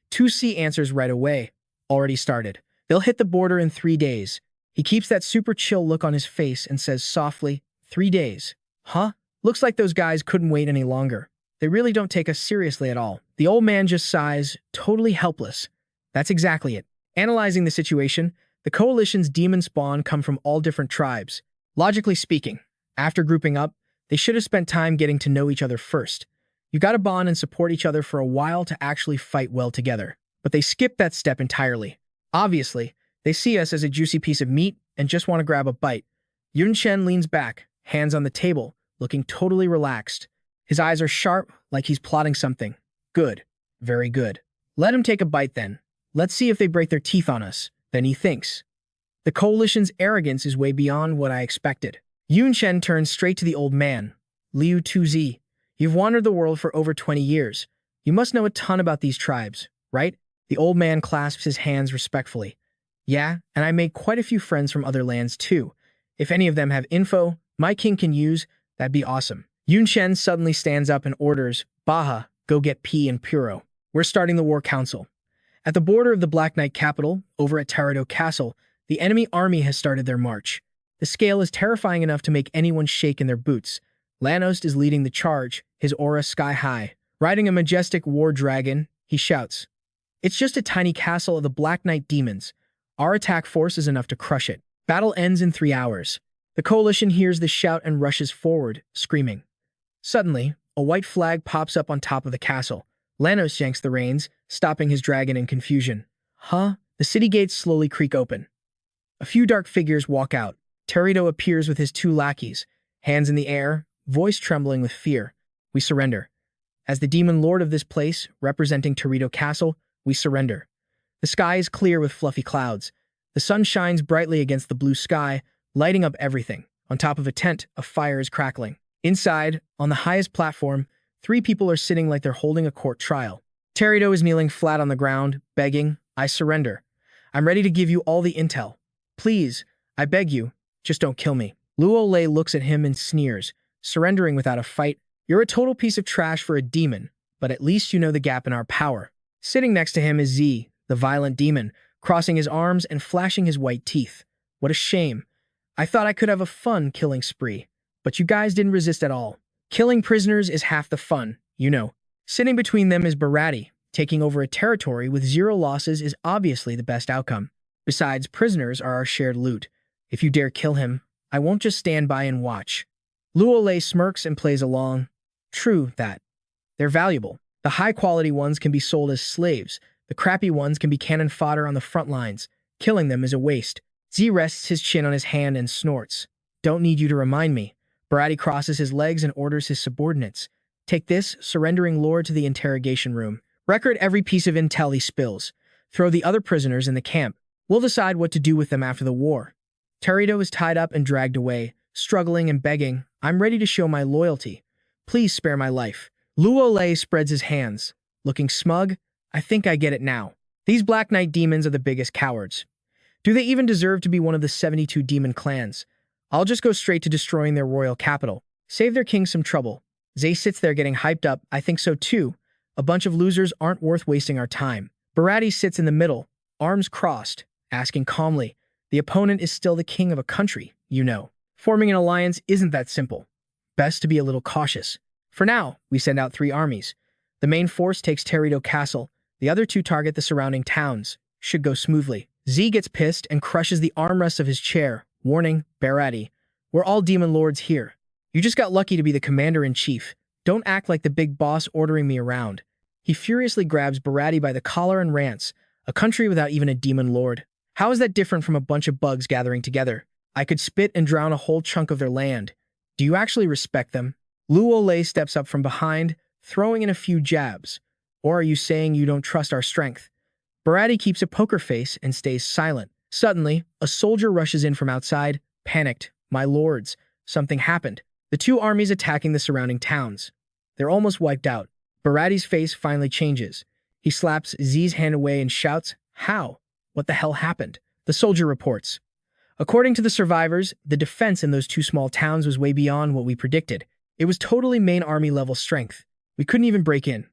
2C answers right away. "Already started. They'll hit the border in 3 days." He keeps that super chill look on his face and says softly, 3 days. Huh? Looks like those guys couldn't wait any longer. They really don't take us seriously at all. The old man just sighs, totally helpless. That's exactly it. Analyzing the situation, the coalition's demon spawn come from all different tribes. Logically speaking, after grouping up, they should have spent time getting to know each other first. You gotta bond and support each other for a while to actually fight well together. But they skip that step entirely. Obviously, they see us as a juicy piece of meat and just want to grab a bite. Yun Chen leans back, hands on the table, looking totally relaxed. His eyes are sharp, like he's plotting something. Good. Very good. Let him take a bite then. Let's see if they break their teeth on us. Then he thinks. The coalition's arrogance is way beyond what I expected. Yun Chen turns straight to the old man. "Liu Tuzi, you've wandered the world for over 20 years. You must know a ton about these tribes, right?" The old man clasps his hands respectfully. "Yeah, and I made quite a few friends from other lands too. If any of them have info my king can use, that'd be awesome." Yun Chen suddenly stands up and orders, "Baha, go get P and Puro. We're starting the war council." At the border of the Black Knight capital, over at Tarado Castle, the enemy army has started their march. The scale is terrifying enough to make anyone shake in their boots. Lanost is leading the charge, his aura sky high. Riding a majestic war dragon, he shouts, "It's just a tiny castle of the Black Knight demons. Our attack force is enough to crush it. Battle ends in 3 hours." The coalition hears the shout and rushes forward, screaming. Suddenly, a white flag pops up on top of the castle. Lanos yanks the reins, stopping his dragon in confusion. Huh? The city gates slowly creak open. A few dark figures walk out. Terito appears with his 2 lackeys, hands in the air, voice trembling with fear. "We surrender. As the demon lord of this place, representing Terito Castle, we surrender." The sky is clear with fluffy clouds. The sun shines brightly against the blue sky, lighting up everything. On top of a tent, a fire is crackling. Inside, on the highest platform, 3 people are sitting like they're holding a court trial. Terito is kneeling flat on the ground, begging, "I surrender. I'm ready to give you all the intel. Please, I beg you, just don't kill me." Luo Lei looks at him and sneers, "Surrendering without a fight? You're a total piece of trash for a demon, but at least you know the gap in our power." Sitting next to him is Z, the violent demon, crossing his arms and flashing his white teeth. "What a shame. I thought I could have a fun killing spree, but you guys didn't resist at all. Killing prisoners is half the fun, you know." Sitting between them is Barati. Taking over a territory with 0 losses is obviously the best outcome. Besides, prisoners are our shared loot. If you dare kill him, I won't just stand by and watch. Luolei smirks and plays along. True that. They're valuable. The high-quality ones can be sold as slaves. The crappy ones can be cannon fodder on the front lines. Killing them is a waste. Z rests his chin on his hand and snorts. Don't need you to remind me. Barati crosses his legs and orders his subordinates. Take this, surrendering Lord to the interrogation room. Record every piece of intel he spills. Throw the other prisoners in the camp. We'll decide what to do with them after the war. Teruto is tied up and dragged away, struggling and begging. I'm ready to show my loyalty. Please spare my life. Luolei spreads his hands. Looking smug, I think I get it now. These Black Knight demons are the biggest cowards. Do they even deserve to be one of the 72 demon clans? I'll just go straight to destroying their royal capital. Save their king some trouble. Zay sits there getting hyped up. I think so too. A bunch of losers aren't worth wasting our time. Barati sits in the middle, arms crossed, asking calmly. The opponent is still the king of a country, you know. Forming an alliance isn't that simple. Best to be a little cautious. For now, we send out 3 armies. The main force takes Teruto Castle. The other 2 target the surrounding towns. Should go smoothly. Z gets pissed and crushes the armrest of his chair. Warning, Barati. We're all demon lords here. You just got lucky to be the commander-in-chief. Don't act like the big boss ordering me around. He furiously grabs Barati by the collar and rants. A country without even a demon lord. How is that different from a bunch of bugs gathering together? I could spit and drown a whole chunk of their land. Do you actually respect them? Luolei steps up from behind, throwing in a few jabs. Or are you saying you don't trust our strength? Barati keeps a poker face and stays silent. Suddenly, a soldier rushes in from outside, panicked. My lords, something happened. The 2 armies attacking the surrounding towns. They're almost wiped out. Barati's face finally changes. He slaps Z's hand away and shouts, How? What the hell happened? The soldier reports. According to the survivors, the defense in those 2 small towns was way beyond what we predicted. It was totally main army level strength. We couldn't even break in.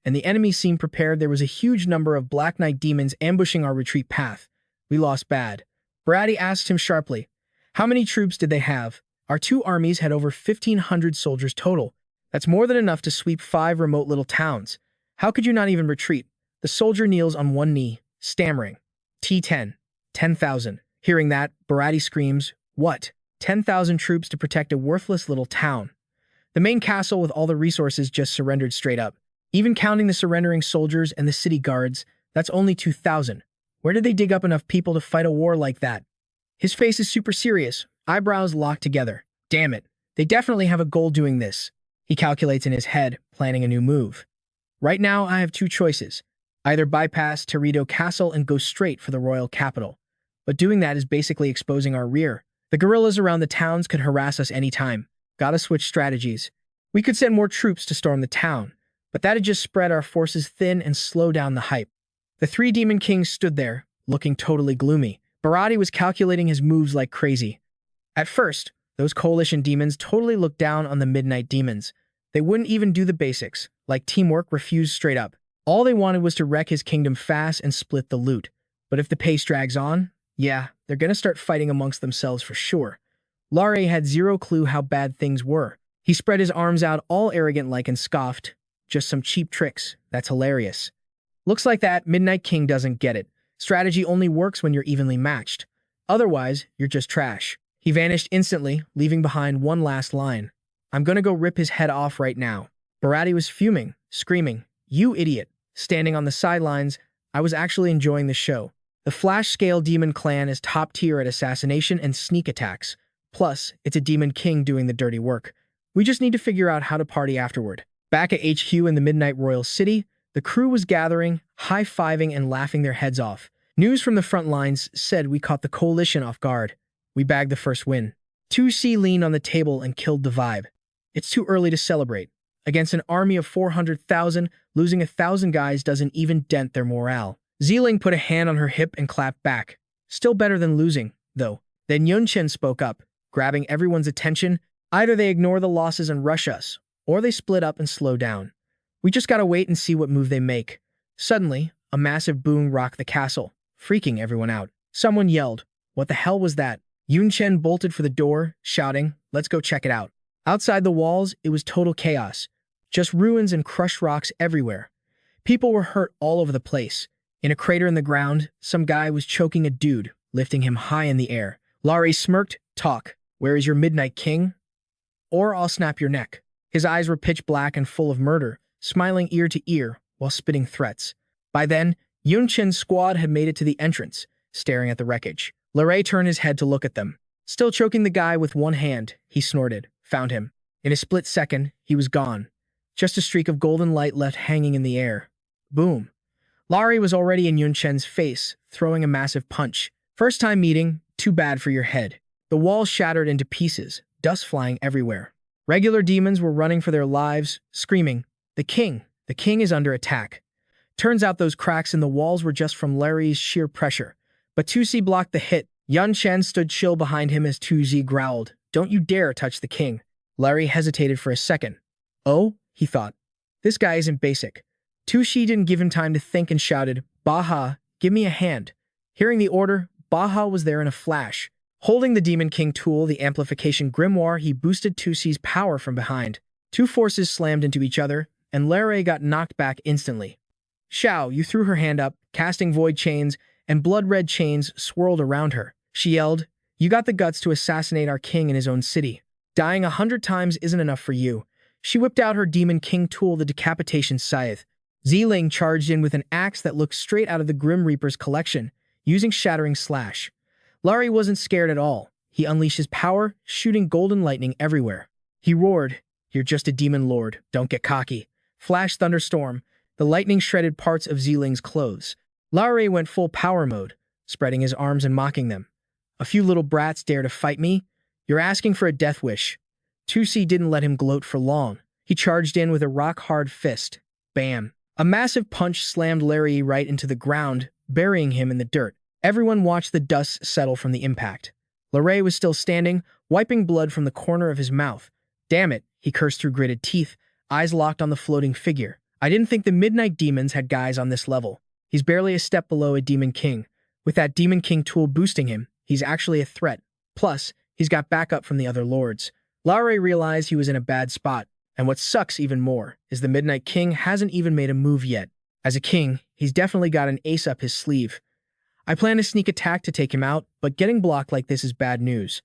And the enemy seemed prepared. There was a huge number of Black Knight demons ambushing our retreat path. We lost bad. Barati asked him sharply, How many troops did they have? Our 2 armies had over 1,500 soldiers total. That's more than enough to sweep 5 remote little towns. How could you not even retreat? The soldier kneels on one knee, stammering. T10. 10,000. Hearing that, Barati screams, What? 10,000 troops to protect a worthless little town. The main castle with all the resources just surrendered straight up. Even counting the surrendering soldiers and the city guards, that's only 2,000. Where did they dig up enough people to fight a war like that? His face is super serious, eyebrows locked together. Damn it, they definitely have a goal doing this. He calculates in his head, planning a new move. Right now, I have 2 choices. Either bypass Teruto Castle and go straight for the royal capital. But doing that is basically exposing our rear. The guerrillas around the towns could harass us anytime. Gotta switch strategies. We could send more troops to storm the town, but that'd just spread our forces thin and slow down the hype. The 3 demon kings stood there, looking totally gloomy. Barati was calculating his moves like crazy. At first, those coalition demons totally looked down on the midnight demons. They wouldn't even do the basics, like teamwork refused straight up. All they wanted was to wreck his kingdom fast and split the loot. But if the pace drags on, yeah, they're gonna start fighting amongst themselves for sure. Lare had 0 clue how bad things were. He spread his arms out all arrogant-like and scoffed. Just some cheap tricks. That's hilarious. Looks like that Midnight King doesn't get it. Strategy only works when you're evenly matched. Otherwise, you're just trash. He vanished instantly, leaving behind one last line. I'm gonna go rip his head off right now. Barati was fuming, screaming, You idiot. Standing on the sidelines, I was actually enjoying the show. The Flash-scale demon clan is top tier at assassination and sneak attacks. Plus, it's a demon king doing the dirty work. We just need to figure out how to party afterward. Back at HQ in the Midnight Royal City, the crew was gathering, high-fiving and laughing their heads off. News from the front lines said we caught the coalition off guard. We bagged the first win. 2C leaned on the table and killed the vibe. It's too early to celebrate. Against an army of 400,000, losing 1,000 guys doesn't even dent their morale. Zeeling put a hand on her hip and clapped back. Still better than losing, though. Then Yun Chen spoke up, grabbing everyone's attention. Either they ignore the losses and rush us, or they split up and slow down. We just gotta wait and see what move they make. Suddenly, a massive boom rocked the castle, freaking everyone out. Someone yelled, What the hell was that? Yun Chen bolted for the door, shouting, Let's go check it out. Outside the walls, it was total chaos. Just ruins and crushed rocks everywhere. People were hurt all over the place. In a crater in the ground, some guy was choking a dude, lifting him high in the air. Laurie smirked, "Talk. Where is your Midnight King? Or I'll snap your neck." His eyes were pitch black and full of murder, smiling ear to ear while spitting threats. By then, Yun Chen's squad had made it to the entrance, staring at the wreckage. Larray turned his head to look at them. Still choking the guy with one hand, he snorted, "Found him." In a split second, he was gone. Just a streak of golden light left hanging in the air. Boom. Laurie was already in Yun Chen's face, throwing a massive punch. "First time meeting, too bad for your head." The wall shattered into pieces, dust flying everywhere. Regular demons were running for their lives, screaming, The king is under attack." Turns out those cracks in the walls were just from Larry's sheer pressure. But 2C blocked the hit. Yun Chen stood chill behind him as 2Z growled, "Don't you dare touch the king." Larry hesitated for a second. "Oh," he thought. "This guy isn't basic." 2C didn't give him time to think and shouted, "Baha, give me a hand." Hearing the order, Baha was there in a flash. Holding the Demon King tool, the amplification grimoire, he boosted 2C's power from behind. Two forces slammed into each other, and Larry got knocked back instantly. Xiao, you threw her hand up, casting void chains, and blood-red chains swirled around her. She yelled, "You got the guts to assassinate our king in his own city. Dying 100 times isn't enough for you." She whipped out her Demon King tool, the decapitation scythe. Ziling charged in with an axe that looked straight out of the Grim Reaper's collection, using Shattering Slash. Larry wasn't scared at all. He unleashed his power, shooting golden lightning everywhere. He roared, "You're just a demon lord, don't get cocky." Flash thunderstorm. The lightning shredded parts of Ziling's clothes. Larry went full power mode, spreading his arms and mocking them. "A few little brats dare to fight me? You're asking for a death wish." 2C didn't let him gloat for long. He charged in with a rock-hard fist. Bam. A massive punch slammed Larry right into the ground, burying him in the dirt. Everyone watched the dust settle from the impact. Larray was still standing, wiping blood from the corner of his mouth. "Damn it," he cursed through gritted teeth, eyes locked on the floating figure. "I didn't think the Midnight Demons had guys on this level. He's barely a step below a Demon King. With that Demon King tool boosting him, he's actually a threat. Plus, he's got backup from the other lords." Larray realized he was in a bad spot, and what sucks even more is the Midnight King hasn't even made a move yet. As a king, he's definitely got an ace up his sleeve. "I plan to sneak attack to take him out, but getting blocked like this is bad news.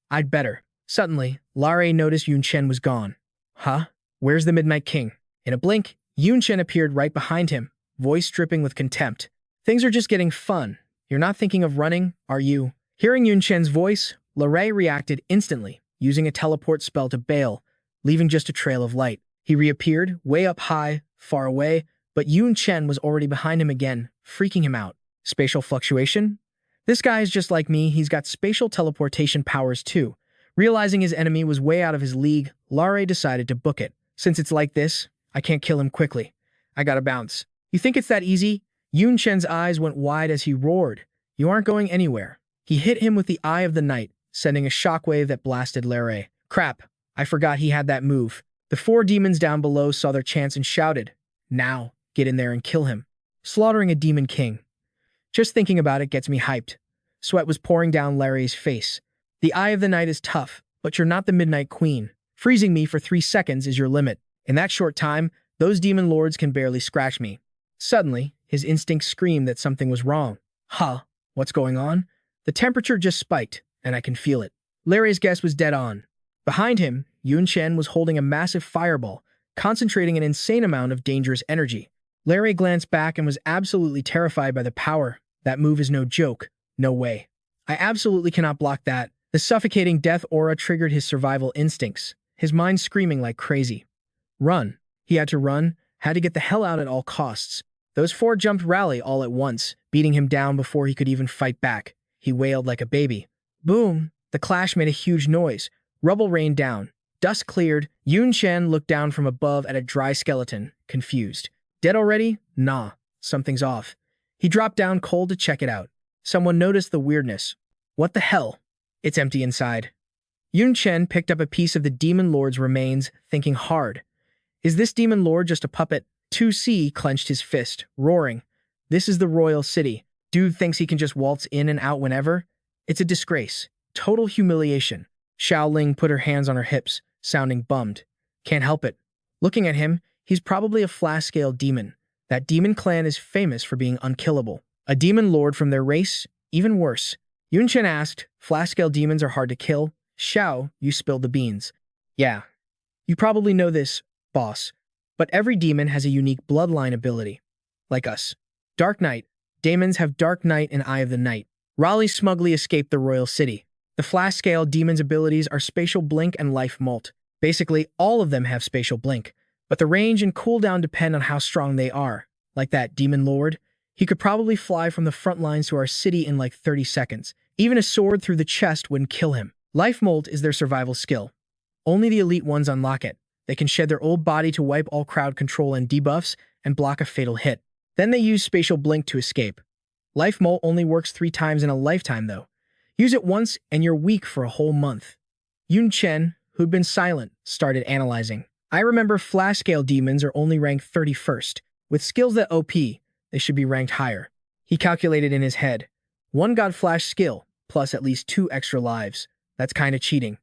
I'd better." Suddenly, Larray noticed Yun Chen was gone. "Huh? Where's the Midnight King?" In a blink, Yun Chen appeared right behind him, voice dripping with contempt. "Things are just getting fun. You're not thinking of running, are you?" Hearing Yun Chen's voice, Larray reacted instantly, using a teleport spell to bail, leaving just a trail of light. He reappeared, way up high, far away, but Yun Chen was already behind him again, freaking him out. Spatial fluctuation? This guy is just like me, he's got spatial teleportation powers too. Realizing his enemy was way out of his league, Larray decided to book it. Since it's like this, I can't kill him quickly. I gotta bounce. "You think it's that easy?" Yun Chen's eyes went wide as he roared. "You aren't going anywhere." He hit him with the Eye of the Night, sending a shockwave that blasted Larray. Crap, I forgot he had that move. The four demons down below saw their chance and shouted, "Now, get in there and kill him." Slaughtering a Demon King. Just thinking about it gets me hyped. Sweat was pouring down Larry's face. "The Eye of the Night is tough, but you're not the Midnight Queen. Freezing me for 3 seconds is your limit. In that short time, those demon lords can barely scratch me." Suddenly, his instincts screamed that something was wrong. "Huh? What's going on?" The temperature just spiked, and I can feel it. Larry's guess was dead on. Behind him, Yun Chen was holding a massive fireball, concentrating an insane amount of dangerous energy. Larry glanced back and was absolutely terrified by the power. That move is no joke. No way. I absolutely cannot block that. The suffocating death aura triggered his survival instincts, his mind screaming like crazy. Run. He had to run, had to get the hell out at all costs. Those four jumped rally all at once, beating him down before he could even fight back. He wailed like a baby. Boom! The clash made a huge noise. Rubble rained down. Dust cleared. Yun Chen looked down from above at a dry skeleton, confused. Dead already? Nah, something's off. He dropped down cold to check it out. Someone noticed the weirdness. What the hell? It's empty inside. Yun Chen picked up a piece of the Demon Lord's remains, thinking hard. Is this Demon Lord just a puppet? 2C clenched his fist, roaring. This is the royal city. Dude thinks he can just waltz in and out whenever? It's a disgrace. Total humiliation. Xiao Ling put her hands on her hips, sounding bummed. Can't help it. Looking at him, he's probably a flash-scale demon. That demon clan is famous for being unkillable. A demon lord from their race? Even worse. Yun Chen asked, flash-scale demons are hard to kill. Xiao, you spilled the beans. Yeah. You probably know this, boss. But every demon has a unique bloodline ability. Like us. Dark Knight. Demons have Dark Knight and Eye of the Night. Raleigh smugly escaped the royal city. The flash-scale demons' abilities are Spatial Blink and Life Molt. Basically, all of them have Spatial Blink. But the range and cooldown depend on how strong they are. Like that demon lord. He could probably fly from the front lines to our city in like 30 seconds. Even a sword through the chest wouldn't kill him. Life Molt is their survival skill. Only the elite ones unlock it. They can shed their old body to wipe all crowd control and debuffs and block a fatal hit. Then they use Spatial Blink to escape. Life Molt only works 3 times in a lifetime though. Use it once and you're weak for a whole month. Yun Chen, who'd been silent, started analyzing. I remember flash-scale demons are only ranked 31st. With skills that OP, they should be ranked higher. He calculated in his head. 1 God Flash skill, plus at least 2 extra lives. That's kinda cheating.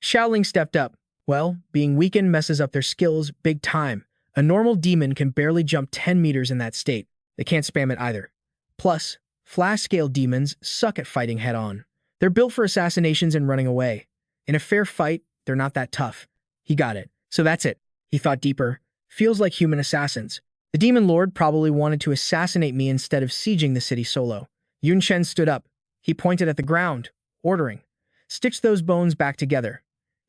Xiaoling stepped up. Well, being weakened messes up their skills big time. A normal demon can barely jump 10 meters in that state. They can't spam it either. Plus, flash-scale demons suck at fighting head-on. They're built for assassinations and running away. In a fair fight, they're not that tough. He got it. So that's it. He thought deeper. Feels like human assassins. The demon lord probably wanted to assassinate me instead of sieging the city solo. Yun Chen stood up. He pointed at the ground, ordering. Stitch those bones back together.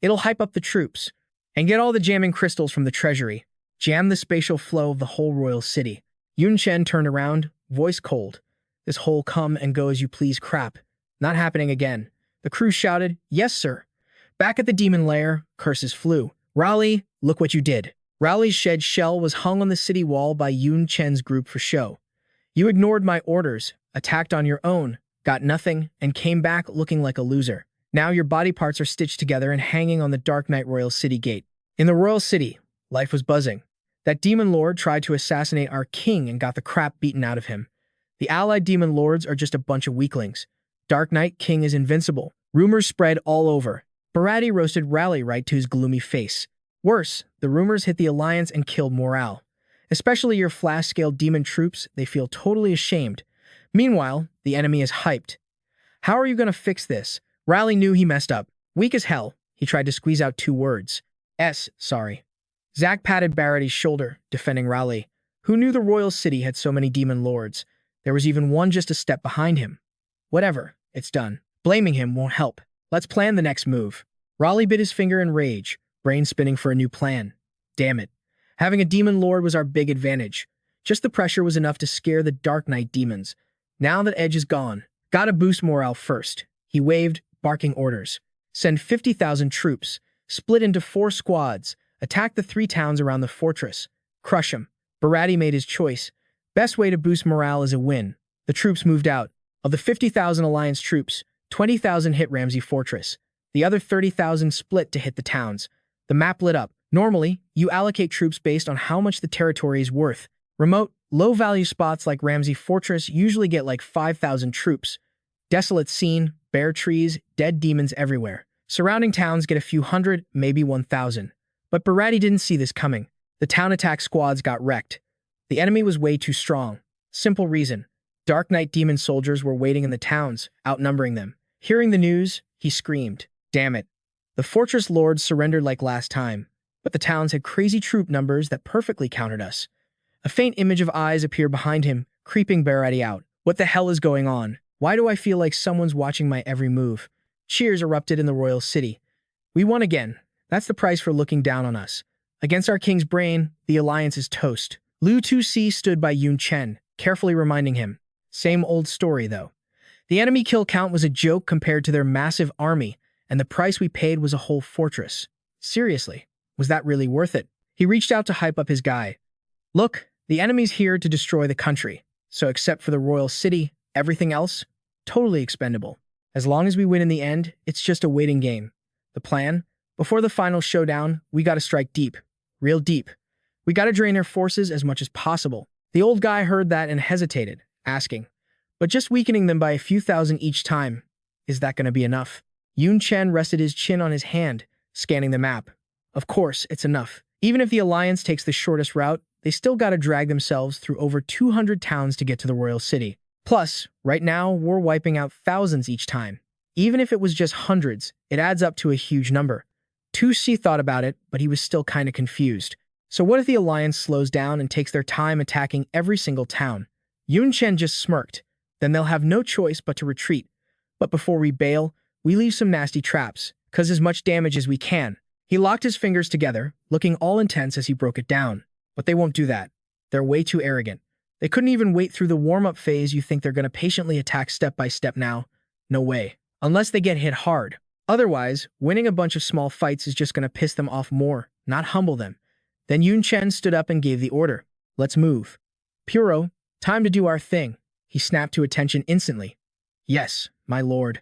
It'll hype up the troops. And get all the jamming crystals from the treasury. Jam the spatial flow of the whole royal city. Yun Chen turned around, voice cold. This whole come and go as you please crap. Not happening again. The crew shouted, yes sir. Back at the demon lair, curses flew. Raleigh, look what you did. Raleigh's shed shell was hung on the city wall by Yun Chen's group for show. You ignored my orders, attacked on your own, got nothing, and came back looking like a loser. Now your body parts are stitched together and hanging on the Dark Knight Royal City gate. In the Royal City, life was buzzing. That demon lord tried to assassinate our king and got the crap beaten out of him. The allied demon lords are just a bunch of weaklings. Dark Knight King is invincible. Rumors spread all over. Barati roasted Raleigh right to his gloomy face. Worse, the rumors hit the Alliance and killed morale. Especially your flash-scale demon troops, they feel totally ashamed. Meanwhile, the enemy is hyped. How are you going to fix this? Raleigh knew he messed up. Weak as hell, he tried to squeeze out 2 words. Sorry. Zack patted Barati's shoulder, defending Raleigh. Who knew the royal city had so many demon lords? There was even one just a step behind him. Whatever, it's done. Blaming him won't help. Let's plan the next move. Raleigh bit his finger in rage, brain spinning for a new plan. Damn it. Having a demon lord was our big advantage. Just the pressure was enough to scare the Dark Knight demons. Now that Edge is gone, gotta boost morale first. He waved, barking orders. Send 50,000 troops, split into 4 squads, attack the 3 towns around the fortress. Crush them. Barati made his choice. Best way to boost morale is a win. The troops moved out. Of the 50,000 Alliance troops, 20,000 hit Ramsey Fortress. The other 30,000 split to hit the towns. The map lit up. Normally, you allocate troops based on how much the territory is worth. Remote, low-value spots like Ramsey Fortress usually get like 5,000 troops. Desolate scene, bare trees, dead demons everywhere. Surrounding towns get a few hundred, maybe 1,000. But Barati didn't see this coming. The town attack squads got wrecked. The enemy was way too strong. Simple reason. Dark Knight demon soldiers were waiting in the towns, outnumbering them. Hearing the news, he screamed, damn it. The fortress lords surrendered like last time, but the towns had crazy troop numbers that perfectly countered us. A faint image of eyes appeared behind him, creeping Barati out. What the hell is going on? Why do I feel like someone's watching my every move? Cheers erupted in the royal city. We won again. That's the price for looking down on us. Against our king's brain, the alliance is toast. Lu 2C stood by Yun Chen, carefully reminding him. Same old story, though. The enemy kill count was a joke compared to their massive army, and the price we paid was a whole fortress. Seriously, was that really worth it? He reached out to hype up his guy. Look, the enemy's here to destroy the country, so except for the royal city, everything else, totally expendable. As long as we win in the end, it's just a waiting game. The plan? Before the final showdown, we gotta strike deep. Real deep. We gotta drain their forces as much as possible. The old guy heard that and hesitated, asking, but just weakening them by a few thousand each time, is that gonna be enough? Yun Chen rested his chin on his hand, scanning the map. Of course, it's enough. Even if the Alliance takes the shortest route, they still gotta drag themselves through over 200 towns to get to the royal city. Plus, right now, we're wiping out thousands each time. Even if it was just hundreds, it adds up to a huge number. 2C thought about it, but he was still kinda confused. So what if the Alliance slows down and takes their time attacking every single town? Yun Chen just smirked. Then they'll have no choice but to retreat. But before we bail, we leave some nasty traps, cause as much damage as we can. He locked his fingers together, looking all intense as he broke it down. But they won't do that. They're way too arrogant. They couldn't even wait through the warm-up phase. You think they're gonna patiently attack step by step now? No way. Unless they get hit hard. Otherwise, winning a bunch of small fights is just gonna piss them off more, not humble them. Then Yun Chen stood up and gave the order. Let's move. Puro, time to do our thing. He snapped to attention instantly. Yes, my lord.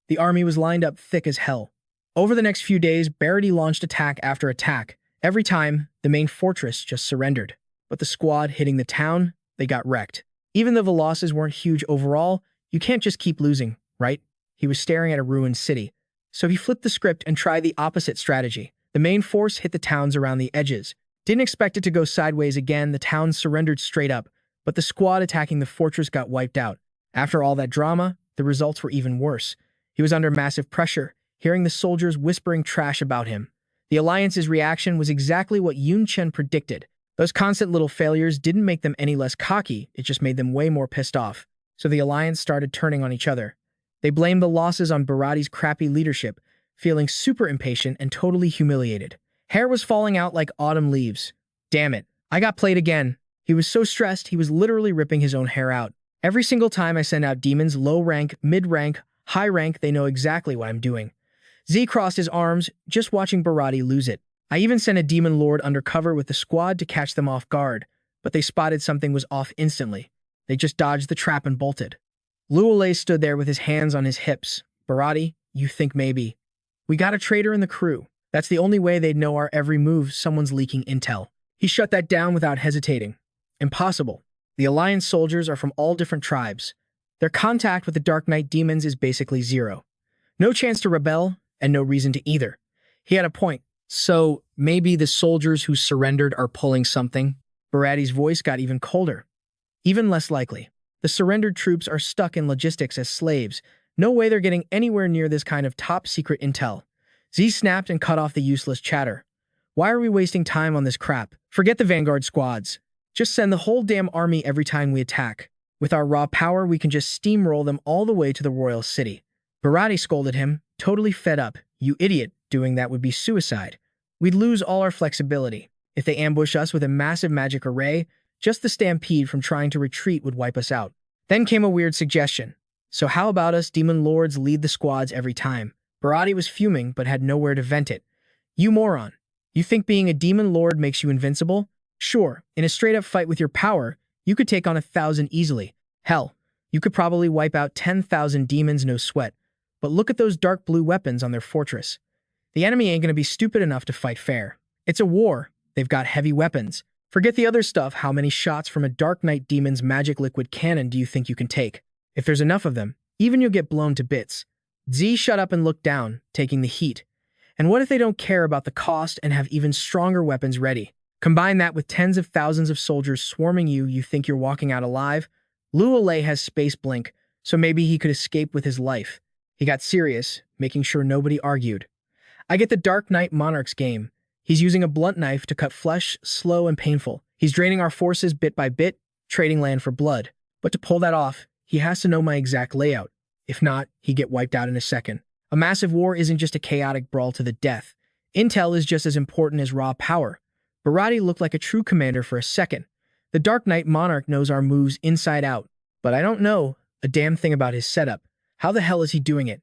The army was lined up thick as hell. Over the next few days, Barity launched attack after attack. Every time, the main fortress just surrendered. But the squad hitting the town, they got wrecked. Even though the losses weren't huge overall, you can't just keep losing, right? He was staring at a ruined city. So he flipped the script and tried the opposite strategy. The main force hit the towns around the edges. Didn't expect it to go sideways again. The towns surrendered straight up, but the squad attacking the fortress got wiped out. After all that drama, the results were even worse. He was under massive pressure, hearing the soldiers whispering trash about him. The Alliance's reaction was exactly what Yun Chen predicted. Those constant little failures didn't make them any less cocky, it just made them way more pissed off. So the Alliance started turning on each other. They blamed the losses on Barati's crappy leadership, feeling super impatient and totally humiliated. Hair was falling out like autumn leaves. Damn it, I got played again. He was so stressed, he was literally ripping his own hair out. Every single time I send out demons, low rank, mid rank, high rank, they know exactly what I'm doing. Z crossed his arms, just watching Barati lose it. I even sent a demon lord undercover with the squad to catch them off guard, but they spotted something was off instantly. They just dodged the trap and bolted. Luolei stood there with his hands on his hips. Barati, you think maybe. We got a traitor in the crew. That's the only way they'd know our every move. Someone's leaking intel. He shut that down without hesitating. Impossible. The Alliance soldiers are from all different tribes. Their contact with the Dark Knight demons is basically zero. No chance to rebel, and no reason to either. He had a point. So, maybe the soldiers who surrendered are pulling something? Barati's voice got even colder. Even less likely. The surrendered troops are stuck in logistics as slaves. No way they're getting anywhere near this kind of top-secret intel. Z snapped and cut off the useless chatter. Why are we wasting time on this crap? Forget the vanguard squads. Just send the whole damn army every time we attack. With our raw power, we can just steamroll them all the way to the royal city. Barati scolded him, totally fed up. You idiot, doing that would be suicide. We'd lose all our flexibility. If they ambush us with a massive magic array, just the stampede from trying to retreat would wipe us out. Then came a weird suggestion. So how about us demon lords lead the squads every time? Barati was fuming, but had nowhere to vent it. You moron. You think being a demon lord makes you invincible? Sure, in a straight-up fight with your power, you could take on 1,000 easily. Hell, you could probably wipe out 10,000 demons no sweat. But look at those dark blue weapons on their fortress. The enemy ain't gonna be stupid enough to fight fair. It's a war. They've got heavy weapons. Forget the other stuff. How many shots from a Dark Knight demon's magic liquid cannon do you think you can take? If there's enough of them, even you'll get blown to bits. Z shut up and looked down, taking the heat. And what if they don't care about the cost and have even stronger weapons ready? Combine that with tens of thousands of soldiers swarming you, you think you're walking out alive? Luolei has space blink, so maybe he could escape with his life. He got serious, making sure nobody argued. I get the Dark Knight Monarch's game. He's using a blunt knife to cut flesh, slow and painful. He's draining our forces bit by bit, trading land for blood. But to pull that off, he has to know my exact layout. If not, he'd get wiped out in a second. A massive war isn't just a chaotic brawl to the death. Intel is just as important as raw power. Barati looked like a true commander for a second. The Dark Knight Monarch knows our moves inside out. But I don't know a damn thing about his setup. How the hell is he doing it?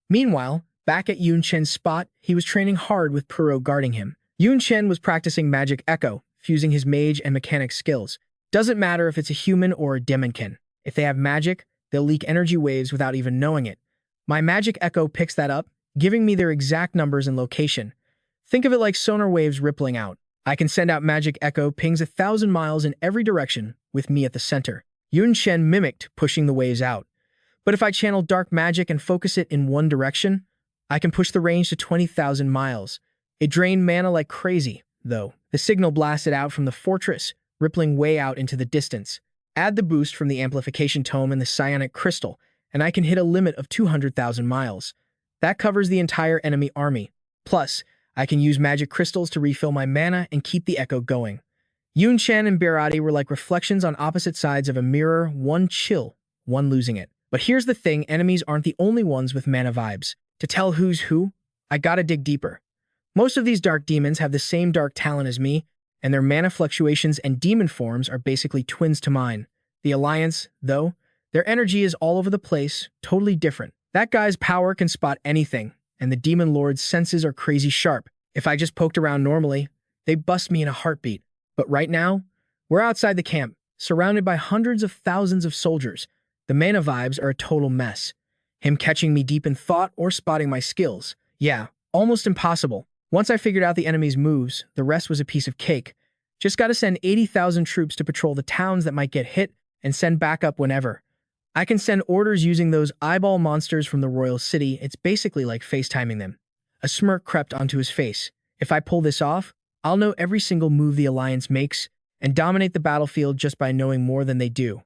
Meanwhile, back at Yun Chen's spot, he was training hard with Puro guarding him. Yun Chen was practicing Magic Echo, fusing his mage and mechanic skills. Doesn't matter if it's a human or a demonkin. If they have magic, they'll leak energy waves without even knowing it. My Magic Echo picks that up, giving me their exact numbers and location. Think of it like sonar waves rippling out. I can send out Magic Echo pings 1,000 miles in every direction, with me at the center. Yun Chen mimicked, pushing the waves out. But if I channel dark magic and focus it in one direction, I can push the range to 20,000 miles. It drained mana like crazy, though. The signal blasted out from the fortress, rippling way out into the distance. Add the boost from the amplification tome and the psionic crystal, and I can hit a limit of 200,000 miles. That covers the entire enemy army. Plus, I can use magic crystals to refill my mana and keep the echo going. Yun Chen and Berardi were like reflections on opposite sides of a mirror, one chill, one losing it. But here's the thing, enemies aren't the only ones with mana vibes. To tell who's who, I gotta dig deeper. Most of these dark demons have the same dark talent as me, and their mana fluctuations and demon forms are basically twins to mine. The Alliance, though, their energy is all over the place, totally different. That guy's power can spot anything, and the Demon Lord's senses are crazy sharp. If I just poked around normally, they bust me in a heartbeat. But right now, we're outside the camp, surrounded by hundreds of thousands of soldiers. The mana vibes are a total mess. Him catching me deep in thought or spotting my skills. Yeah, almost impossible. Once I figured out the enemy's moves, the rest was a piece of cake. Just gotta send 80,000 troops to patrol the towns that might get hit and send backup whenever. I can send orders using those eyeball monsters from the royal city. It's basically like FaceTiming them. A smirk crept onto his face. If I pull this off, I'll know every single move the Alliance makes and dominate the battlefield just by knowing more than they do.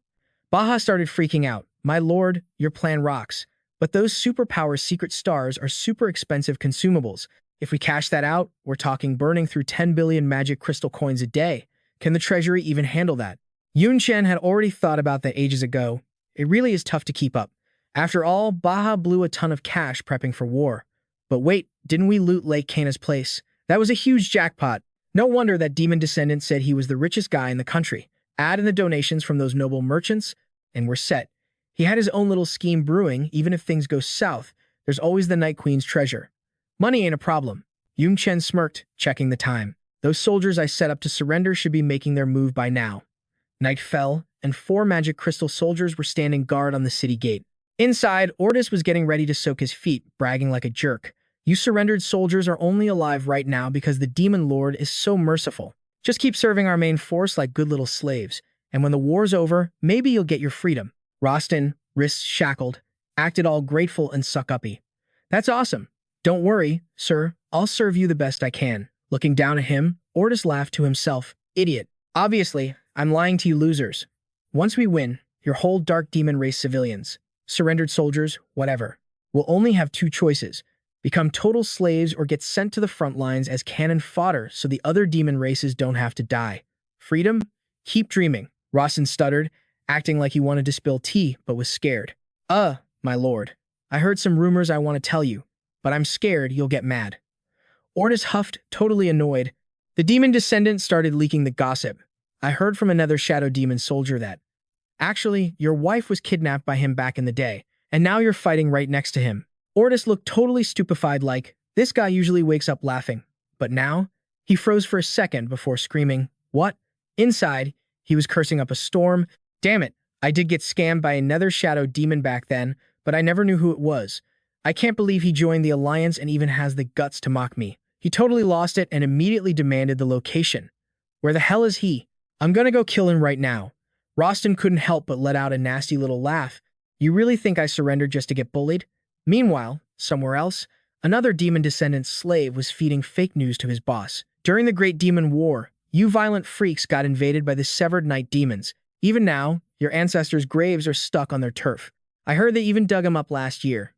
Baja started freaking out. My lord, your plan rocks. But those superpower secret stars are super expensive consumables. If we cash that out, we're talking burning through 10 billion magic crystal coins a day. Can the treasury even handle that? Yun Chen had already thought about that ages ago. It really is tough to keep up. After all, Baja blew a ton of cash prepping for war. But wait, didn't we loot Lake Cana's place? That was a huge jackpot. No wonder that demon descendant said he was the richest guy in the country. Add in the donations from those noble merchants, and we're set. He had his own little scheme brewing. Even if things go south, there's always the Night Queen's treasure. Money ain't a problem. Yun Chen smirked, checking the time. Those soldiers I set up to surrender should be making their move by now. Night fell, and 4 magic crystal soldiers were standing guard on the city gate. Inside, Ordis was getting ready to soak his feet, bragging like a jerk. You surrendered soldiers are only alive right now because the Demon Lord is so merciful. Just keep serving our main force like good little slaves, and when the war's over, maybe you'll get your freedom. Rostin, wrists shackled, acted all grateful and suck-uppy. That's awesome. Don't worry, sir, I'll serve you the best I can. Looking down at him, Ordis laughed to himself. Idiot. Obviously, I'm lying to you losers. Once we win, your whole dark demon race civilians, surrendered soldiers, whatever, will only have 2 choices. Become total slaves or get sent to the front lines as cannon fodder so the other demon races don't have to die. Freedom? Keep dreaming. Rostin stuttered, acting like he wanted to spill tea but was scared. My lord. I heard some rumors I want to tell you, but I'm scared you'll get mad. Ordis huffed, totally annoyed. The demon descendant started leaking the gossip. I heard from another shadow demon soldier that, actually, your wife was kidnapped by him back in the day, and now you're fighting right next to him. Ordis looked totally stupefied like, this guy usually wakes up laughing. But now, he froze for a second before screaming, what? Inside, he was cursing up a storm. Damn it, I did get scammed by another shadow demon back then, but I never knew who it was. I can't believe he joined the Alliance and even has the guts to mock me. He totally lost it and immediately demanded the location. Where the hell is he? I'm gonna go kill him right now. Rostin couldn't help but let out a nasty little laugh. You really think I surrendered just to get bullied? Meanwhile, somewhere else, another demon descendant slave was feeding fake news to his boss. During the Great Demon War, you violent freaks got invaded by the severed night demons. Even now, your ancestors' graves are stuck on their turf. I heard they even dug them up last year.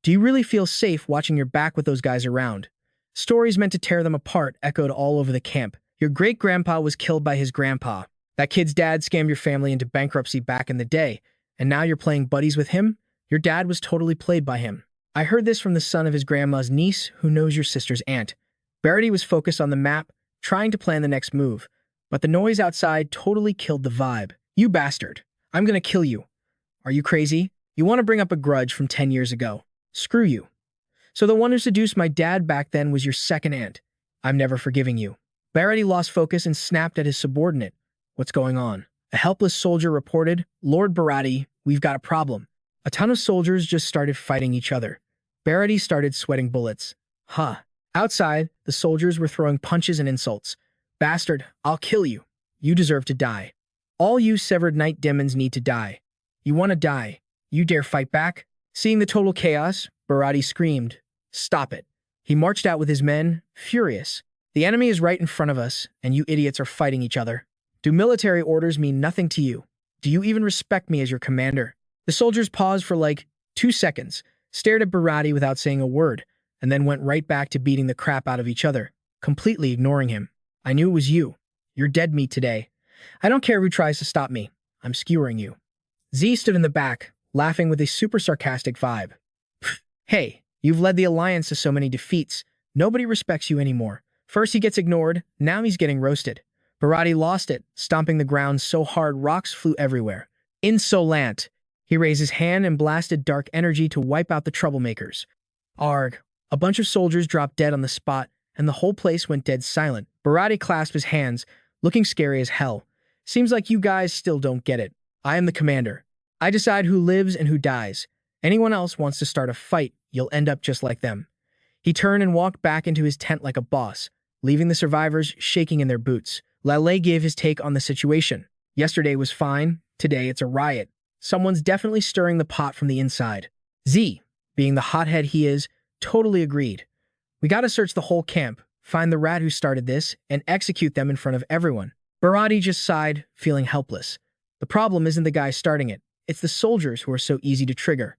Do you really feel safe watching your back with those guys around? Stories meant to tear them apart echoed all over the camp. Your great-grandpa was killed by his grandpa. That kid's dad scammed your family into bankruptcy back in the day, and now you're playing buddies with him? Your dad was totally played by him. I heard this from the son of his grandma's niece, who knows your sister's aunt. Verity was focused on the map, trying to plan the next move, but the noise outside totally killed the vibe. You bastard. I'm gonna kill you. Are you crazy? You want to bring up a grudge from 10 years ago? Screw you. So the one who seduced my dad back then was your second aunt. I'm never forgiving you. Verity lost focus and snapped at his subordinate. What's going on? A helpless soldier reported, Lord Barati, we've got a problem. A ton of soldiers just started fighting each other. Verity started sweating bullets. Outside, the soldiers were throwing punches and insults. Bastard, I'll kill you. You deserve to die. All you severed night demons need to die. You want to die. You dare fight back? Seeing the total chaos, Barati screamed, stop it. He marched out with his men, furious. The enemy is right in front of us, and you idiots are fighting each other. Do military orders mean nothing to you? Do you even respect me as your commander? The soldiers paused for like 2 seconds, stared at Bharati without saying a word, and then went right back to beating the crap out of each other, completely ignoring him. I knew it was you. You're dead meat today. I don't care who tries to stop me. I'm skewering you. Z stood in the back, laughing with a super sarcastic vibe. Hey, you've led the Alliance to so many defeats. Nobody respects you anymore. First he gets ignored, now he's getting roasted. Bharati lost it, stomping the ground so hard rocks flew everywhere. Insolent! He raised his hand and blasted dark energy to wipe out the troublemakers. Arg! A bunch of soldiers dropped dead on the spot, and the whole place went dead silent. Bharati clasped his hands, looking scary as hell. Seems like you guys still don't get it. I am the commander. I decide who lives and who dies. Anyone else wants to start a fight, you'll end up just like them. He turned and walked back into his tent like a boss, leaving the survivors shaking in their boots. Lale gave his take on the situation. Yesterday was fine, today it's a riot. Someone's definitely stirring the pot from the inside. Z, being the hothead he is, totally agreed. We gotta search the whole camp, find the rat who started this, and execute them in front of everyone. Bharati just sighed, feeling helpless. The problem isn't the guy starting it, it's the soldiers who are so easy to trigger.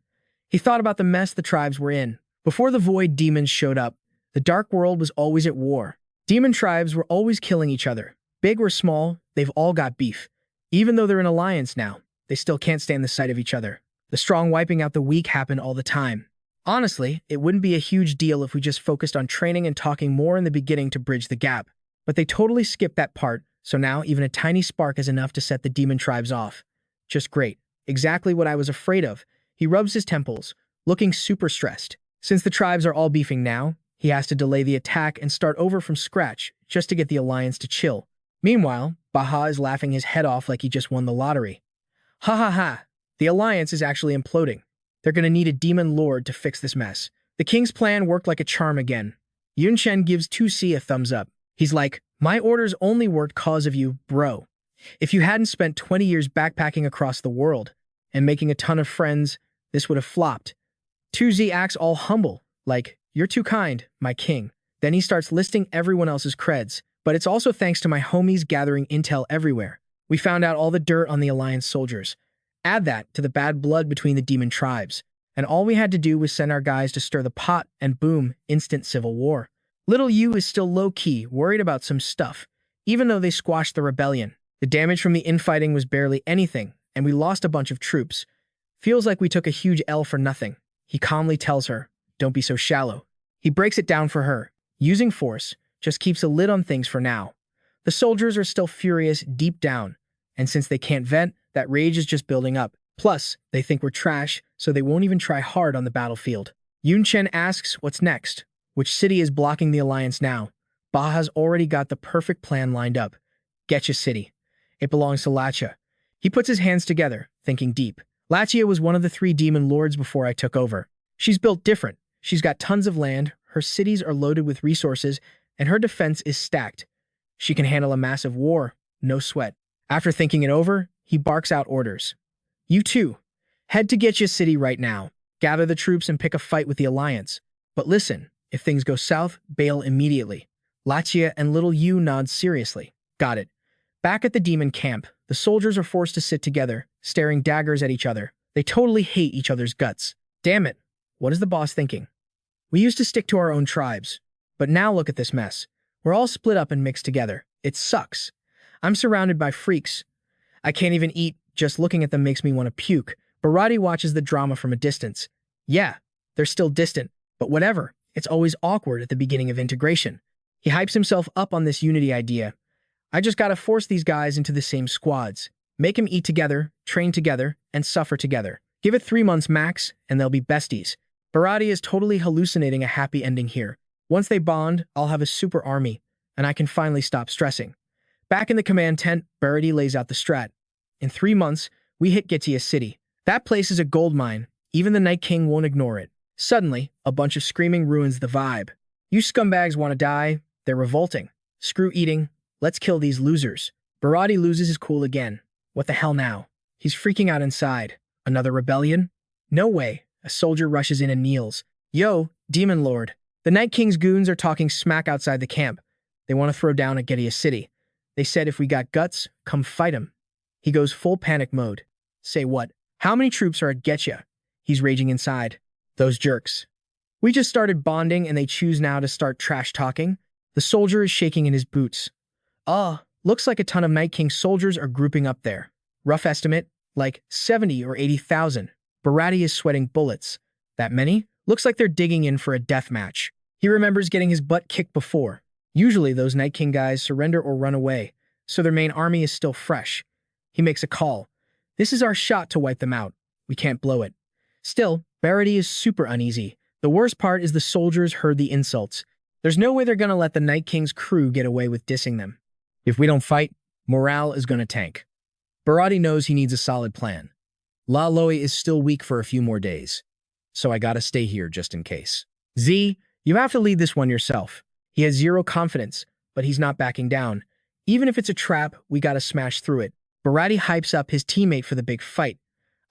He thought about the mess the tribes were in. Before the Void Demons showed up, the Dark World was always at war. Demon tribes were always killing each other. Big or small, they've all got beef. Even though they're in alliance now, they still can't stand the sight of each other. The strong wiping out the weak happened all the time. Honestly, it wouldn't be a huge deal if we just focused on training and talking more in the beginning to bridge the gap. But they totally skipped that part, so now even a tiny spark is enough to set the demon tribes off. Just great. Exactly what I was afraid of. He rubs his temples, looking super stressed. Since the tribes are all beefing now, he has to delay the attack and start over from scratch just to get the alliance to chill. Meanwhile, Baha is laughing his head off like he just won the lottery. Ha ha ha, the alliance is actually imploding. They're gonna need a demon lord to fix this mess. The king's plan worked like a charm again. Yun Chen gives 2C a thumbs up. He's like, my orders only worked cause of you, bro. If you hadn't spent 20 years backpacking across the world and making a ton of friends, this would have flopped. 2Z acts all humble, like, you're too kind, my king. Then he starts listing everyone else's creds, but it's also thanks to my homies gathering intel everywhere. We found out all the dirt on the Alliance soldiers. Add that to the bad blood between the demon tribes, and all we had to do was send our guys to stir the pot, and boom, instant civil war. Little Yu is still low-key, worried about some stuff, even though they squashed the rebellion. The damage from the infighting was barely anything, and we lost a bunch of troops. Feels like we took a huge L for nothing. He calmly tells her, don't be so shallow. He breaks it down for her. Using force just keeps a lid on things for now. The soldiers are still furious deep down, and since they can't vent, that rage is just building up. Plus, they think we're trash, so they won't even try hard on the battlefield. Yun Chen asks what's next. Which city is blocking the alliance now? Baha's already got the perfect plan lined up. Getcha City. It belongs to Lachia. He puts his hands together, thinking deep. Lachia was one of the 3 demon lords before I took over. She's built different. She's got tons of land, her cities are loaded with resources, and her defense is stacked. She can handle a massive war, no sweat. After thinking it over, he barks out orders. You two, head to Getcha City right now. Gather the troops and pick a fight with the alliance. But listen, if things go south, bail immediately. Lachia and little Yu nod seriously. Got it. Back at the demon camp, the soldiers are forced to sit together, staring daggers at each other. They totally hate each other's guts. Damn it. What is the boss thinking? We used to stick to our own tribes. But now look at this mess. We're all split up and mixed together. It sucks. I'm surrounded by freaks. I can't even eat. Just looking at them makes me want to puke. Bharati watches the drama from a distance. Yeah, they're still distant, but whatever. It's always awkward at the beginning of integration. He hypes himself up on this unity idea. I just gotta force these guys into the same squads. Make them eat together, train together, and suffer together. Give it 3 months max, and they'll be besties. Bharati is totally hallucinating a happy ending here. Once they bond, I'll have a super army, and I can finally stop stressing. Back in the command tent, Bharati lays out the strat. In 3 months, we hit Getcha City. That place is a gold mine. Even the Night King won't ignore it. Suddenly, a bunch of screaming ruins the vibe. You scumbags want to die? They're revolting. Screw eating. Let's kill these losers. Bharati loses his cool again. What the hell now? He's freaking out inside. Another rebellion? No way. A soldier rushes in and kneels. Yo, Demon Lord. The Night King's goons are talking smack outside the camp. They want to throw down at Getia City. They said if we got guts, come fight 'em. He goes full panic mode. Say what? How many troops are at Getia? He's raging inside. Those jerks. We just started bonding and they choose now to start trash talking. The soldier is shaking in his boots. Looks like a ton of Night King soldiers are grouping up there. Rough estimate, like 70 or 80,000. Barati is sweating bullets. That many? Looks like they're digging in for a death match. He remembers getting his butt kicked before. Usually those Night King guys surrender or run away, so their main army is still fresh. He makes a call. This is our shot to wipe them out. We can't blow it. Still, Barati is super uneasy. The worst part is the soldiers heard the insults. There's no way they're gonna let the Night King's crew get away with dissing them. If we don't fight, morale is gonna tank. Barati knows he needs a solid plan. La Loi is still weak for a few more days, so I gotta stay here just in case. Z, you have to lead this one yourself. He has zero confidence, but he's not backing down. Even if it's a trap, we gotta smash through it. Barati hypes up his teammate for the big fight.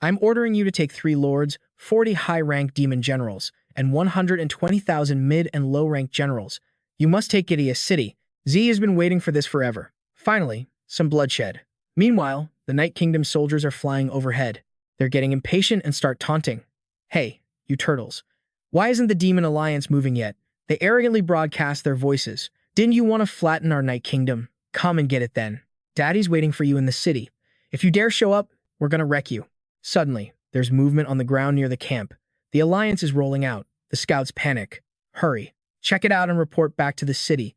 I'm ordering you to take 3 lords, 40 high-ranked demon generals, and 120,000 mid- and low-ranked generals. You must take Getia City. Z has been waiting for this forever. Finally, some bloodshed. Meanwhile, the Night Kingdom soldiers are flying overhead. They're getting impatient and start taunting. Hey, you turtles. Why isn't the Demon Alliance moving yet? They arrogantly broadcast their voices. Didn't you want to flatten our Night Kingdom? Come and get it then. Daddy's waiting for you in the city. If you dare show up, we're gonna wreck you. Suddenly, there's movement on the ground near the camp. The Alliance is rolling out. The scouts panic. Hurry. Check it out and report back to the city.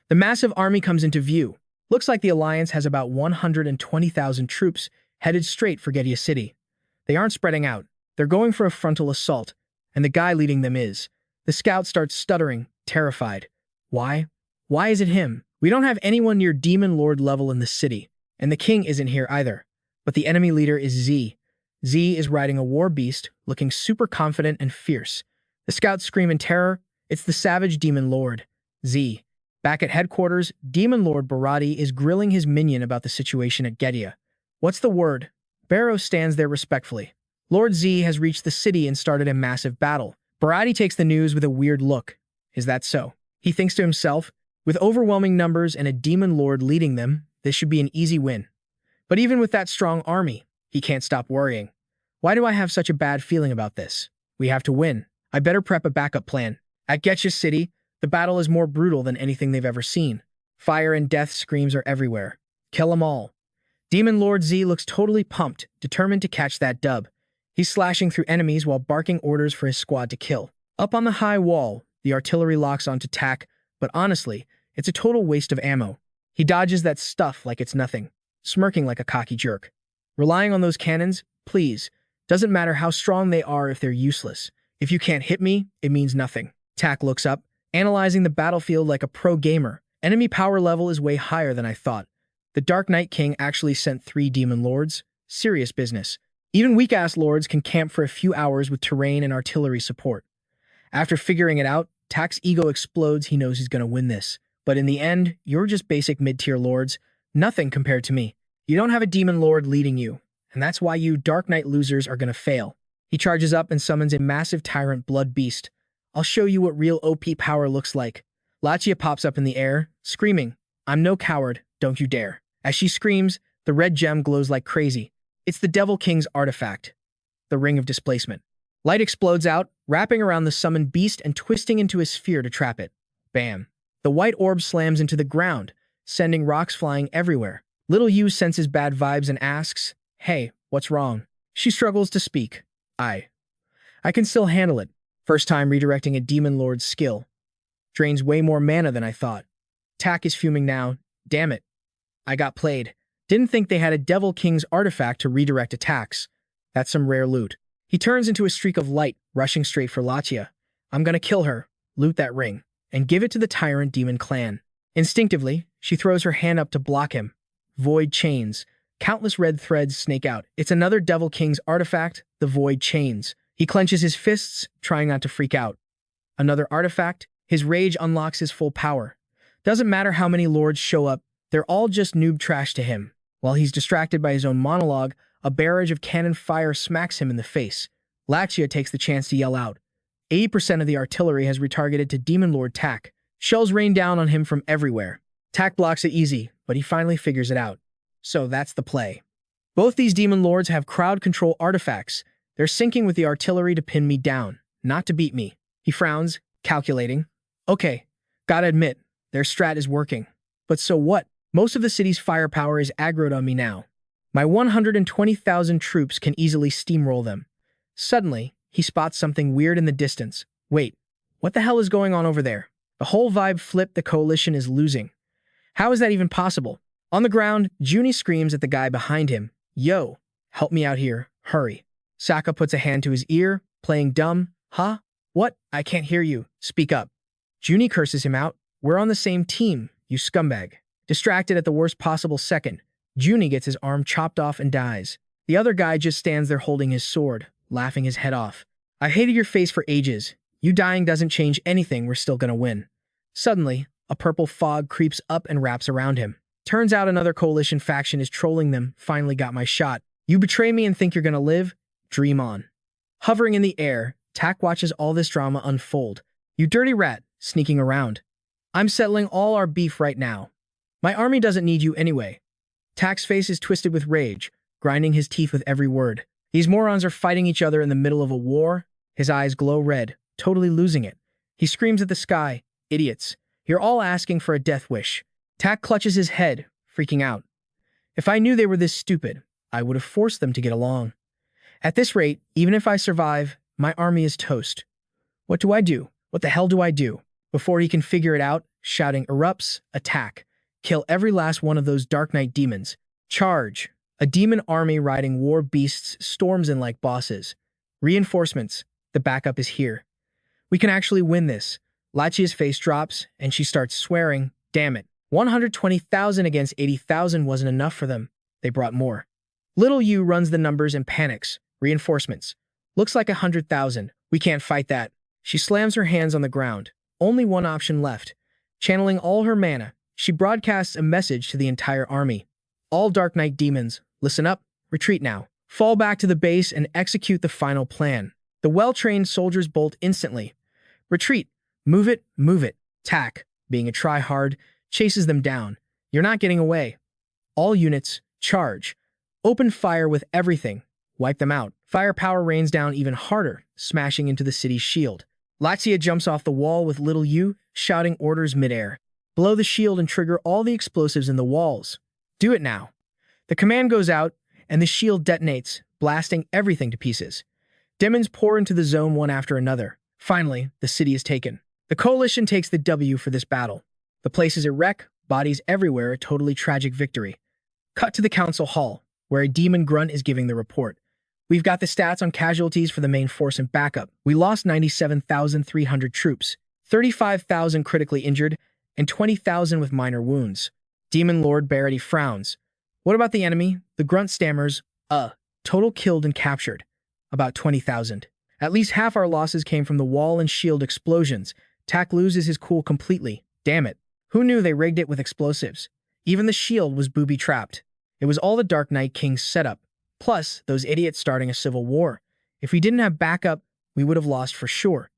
The massive army comes into view. Looks like the Alliance has about 120,000 troops headed straight for Getia City. They aren't spreading out. They're going for a frontal assault, and the guy leading them is. The scout starts stuttering, terrified. Why? Why is it him? We don't have anyone near Demon Lord level in the city, and the king isn't here either. But the enemy leader is Z. Z is riding a war beast, looking super confident and fierce. The scouts scream in terror. It's the savage Demon Lord, Z. Back at headquarters, Demon Lord Barati is grilling his minion about the situation at Getia. What's the word? Barrow stands there respectfully. Lord Z has reached the city and started a massive battle. Barati takes the news with a weird look. Is that so? He thinks to himself, with overwhelming numbers and a Demon Lord leading them, this should be an easy win. But even with that strong army, he can't stop worrying. Why do I have such a bad feeling about this? We have to win. I better prep a backup plan. At Getia City, the battle is more brutal than anything they've ever seen. Fire and death screams are everywhere. Kill 'em all. Demon Lord Z looks totally pumped, determined to catch that dub. He's slashing through enemies while barking orders for his squad to kill. Up on the high wall, the artillery locks onto tack, but honestly, it's a total waste of ammo. He dodges that stuff like it's nothing, smirking like a cocky jerk. Relying on those cannons? Please. Doesn't matter how strong they are if they're useless. If you can't hit me, it means nothing. Tack looks up, analyzing the battlefield like a pro gamer. Enemy power level is way higher than I thought. The Dark Night King actually sent 3 Demon Lords. Serious business. Even weak-ass lords can camp for a few hours with terrain and artillery support. After figuring it out, Tack's ego explodes. He knows he's going to win this. But in the end, you're just basic mid-tier lords. Nothing compared to me. You don't have a Demon Lord leading you. And that's why you Dark Knight losers are going to fail. He charges up and summons a massive tyrant blood beast. I'll show you what real OP power looks like. Lachia pops up in the air, screaming, I'm no coward, don't you dare. As she screams, the red gem glows like crazy. It's the Devil King's artifact, the Ring of Displacement. Light explodes out, wrapping around the summoned beast and twisting into a sphere to trap it. Bam. The white orb slams into the ground, sending rocks flying everywhere. Little Yu senses bad vibes and asks, Hey, what's wrong? She struggles to speak. I can still handle it. First time redirecting a Demon Lord's skill. Drains way more mana than I thought. Tack is fuming now. Damn it. I got played. Didn't think they had a Devil King's artifact to redirect attacks. That's some rare loot. He turns into a streak of light, rushing straight for Lachia. I'm gonna kill her, loot that ring, and give it to the Tyrant Demon Clan. Instinctively, she throws her hand up to block him. Void chains. Countless red threads snake out. It's another Devil King's artifact, the Void Chains. He clenches his fists, trying not to freak out. Another artifact. His rage unlocks his full power. Doesn't matter how many lords show up, they're all just noob trash to him. While he's distracted by his own monologue, a barrage of cannon fire smacks him in the face. Lachia takes the chance to yell out. 80% of the artillery has retargeted to Demon Lord Tack. Shells rain down on him from everywhere. Tak blocks it easy, but he finally figures it out. So that's the play. Both these demon lords have crowd control artifacts. They're syncing with the artillery to pin me down, not to beat me. He frowns, calculating. Okay, gotta admit, their strat is working. But so what? Most of the city's firepower is aggroed on me now. My 120,000 troops can easily steamroll them. Suddenly, he spots something weird in the distance. Wait, what the hell is going on over there? The whole vibe flipped. The coalition is losing. How is that even possible? On the ground, Junie screams at the guy behind him. Yo, help me out here, hurry. Sokka puts a hand to his ear, playing dumb. Huh? What? I can't hear you. Speak up. Junie curses him out. We're on the same team, you scumbag. Distracted at the worst possible second, Junie gets his arm chopped off and dies. The other guy just stands there holding his sword, laughing his head off. I've hated your face for ages. You dying doesn't change anything. We're still gonna win. Suddenly, a purple fog creeps up and wraps around him. Turns out another coalition faction is trolling them. Finally got my shot. You betray me and think you're gonna live? Dream on. Hovering in the air, Tak watches all this drama unfold. You dirty rat, sneaking around. I'm settling all our beef right now. My army doesn't need you anyway. Tak's face is twisted with rage, grinding his teeth with every word. These morons are fighting each other in the middle of a war. His eyes glow red, totally losing it. He screams at the sky, idiots. You're all asking for a death wish. Tak clutches his head, freaking out. If I knew they were this stupid, I would have forced them to get along. At this rate, even if I survive, my army is toast. What do I do? What the hell do I do? Before he can figure it out, shouting erupts, attack. Kill every last one of those Dark Knight demons. Charge. A demon army riding war beasts storms in like bosses. Reinforcements. The backup is here. We can actually win this. Lachia's face drops, and she starts swearing. Damn it. 120,000 against 80,000 wasn't enough for them. They brought more. Little Yu runs the numbers and panics. Reinforcements. Looks like 100,000. We can't fight that. She slams her hands on the ground. Only one option left. Channeling all her mana, she broadcasts a message to the entire army. All Dark Knight demons, listen up, retreat now. Fall back to the base and execute the final plan. The well-trained soldiers bolt instantly. Retreat. Move it, move it. Tak, being a try-hard, chases them down. You're not getting away. All units, charge. Open fire with everything. Wipe them out. Firepower rains down even harder, smashing into the city's shield. Lachia jumps off the wall with Little Yu, shouting orders midair. Blow the shield and trigger all the explosives in the walls. Do it now. The command goes out, and the shield detonates, blasting everything to pieces. Demons pour into the zone one after another. Finally, the city is taken. The coalition takes the W for this battle. The place is a wreck, bodies everywhere, a totally tragic victory. Cut to the council hall, where a demon grunt is giving the report. We've got the stats on casualties for the main force and backup. We lost 97,300 troops, 35,000 critically injured, and 20,000 with minor wounds. Demon Lord Barity frowns. What about the enemy? The grunt stammers. Total killed and captured. About 20,000. At least half our losses came from the wall and shield explosions. Tak loses his cool completely. Damn it. Who knew they rigged it with explosives? Even the shield was booby-trapped. It was all the Dark Knight King's setup. Plus, those idiots starting a civil war. If we didn't have backup, we would have lost for sure.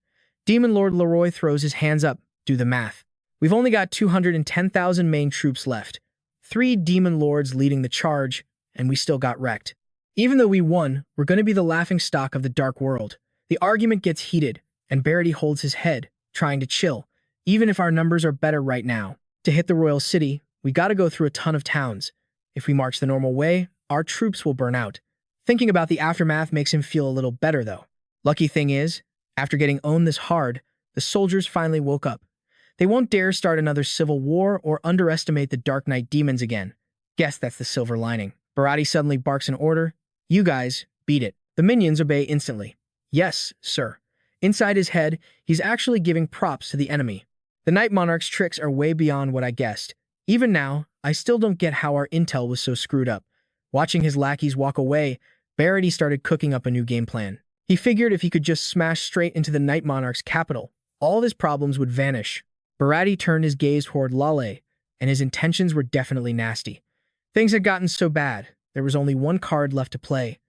Demon Lord Leroy throws his hands up. Do the math. We've only got 210,000 main troops left. 3 demon lords leading the charge, and we still got wrecked. Even though we won, we're going to be the laughingstock of the dark world. The argument gets heated, and Barity holds his head, trying to chill. Even if our numbers are better right now. To hit the royal city, we gotta go through a ton of towns. If we march the normal way, our troops will burn out. Thinking about the aftermath makes him feel a little better, though. Lucky thing is, after getting owned this hard, the soldiers finally woke up. They won't dare start another civil war or underestimate the Dark Knight demons again. Guess that's the silver lining. Barati suddenly barks an order. You guys, beat it. The minions obey instantly. Yes, sir. Inside his head, he's actually giving props to the enemy. The Night Monarch's tricks are way beyond what I guessed. Even now, I still don't get how our intel was so screwed up. Watching his lackeys walk away, Barity started cooking up a new game plan. He figured if he could just smash straight into the Night Monarch's capital, all of his problems would vanish. Barati turned his gaze toward Lale, and his intentions were definitely nasty. Things had gotten so bad, there was only one card left to play.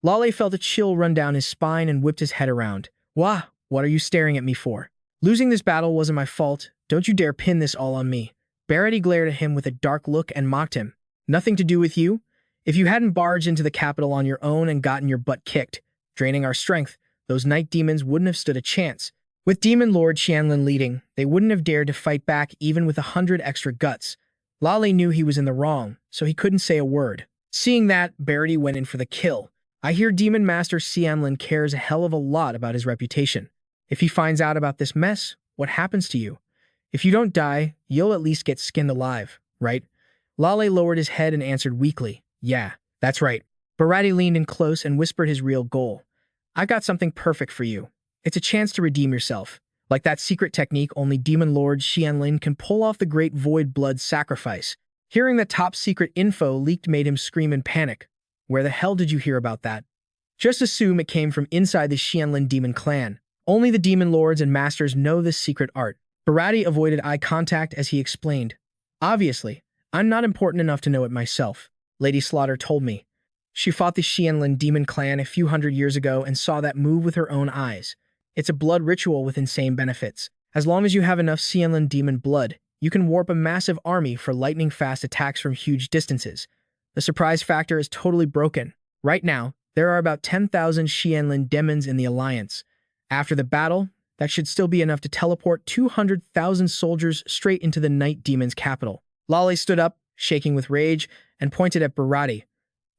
Lale felt a chill run down his spine and whipped his head around. Wah, what are you staring at me for? Losing this battle wasn't my fault. Don't you dare pin this all on me. Barady glared at him with a dark look and mocked him. Nothing to do with you? If you hadn't barged into the capital on your own and gotten your butt kicked, draining our strength, those night demons wouldn't have stood a chance. With Demon Lord Xianlin leading, they wouldn't have dared to fight back even with 100 extra guts. Lale knew he was in the wrong, so he couldn't say a word. Seeing that, Barady went in for the kill. I hear Demon Master Xianlin cares a hell of a lot about his reputation. If he finds out about this mess, what happens to you? If you don't die, you'll at least get skinned alive, right? Lale lowered his head and answered weakly, yeah, that's right. Barady leaned in close and whispered his real goal. I got something perfect for you. It's a chance to redeem yourself. Like that secret technique only Demon Lord Xianlin can pull off the great void blood sacrifice. Hearing that top secret info leaked made him scream in panic. Where the hell did you hear about that? Just assume it came from inside the Xianlin demon clan. Only the demon lords and masters know this secret art. Barady avoided eye contact as he explained. Obviously, I'm not important enough to know it myself. Lady Slaughter told me. She fought the Xianlin demon clan a few hundred years ago and saw that move with her own eyes. It's a blood ritual with insane benefits. As long as you have enough Xianlin demon blood, you can warp a massive army for lightning-fast attacks from huge distances. The surprise factor is totally broken. Right now, there are about 10,000 Xianlin demons in the Alliance. After the battle, that should still be enough to teleport 200,000 soldiers straight into the Night Demon's capital. Lale stood up, shaking with rage, and pointed at Barady.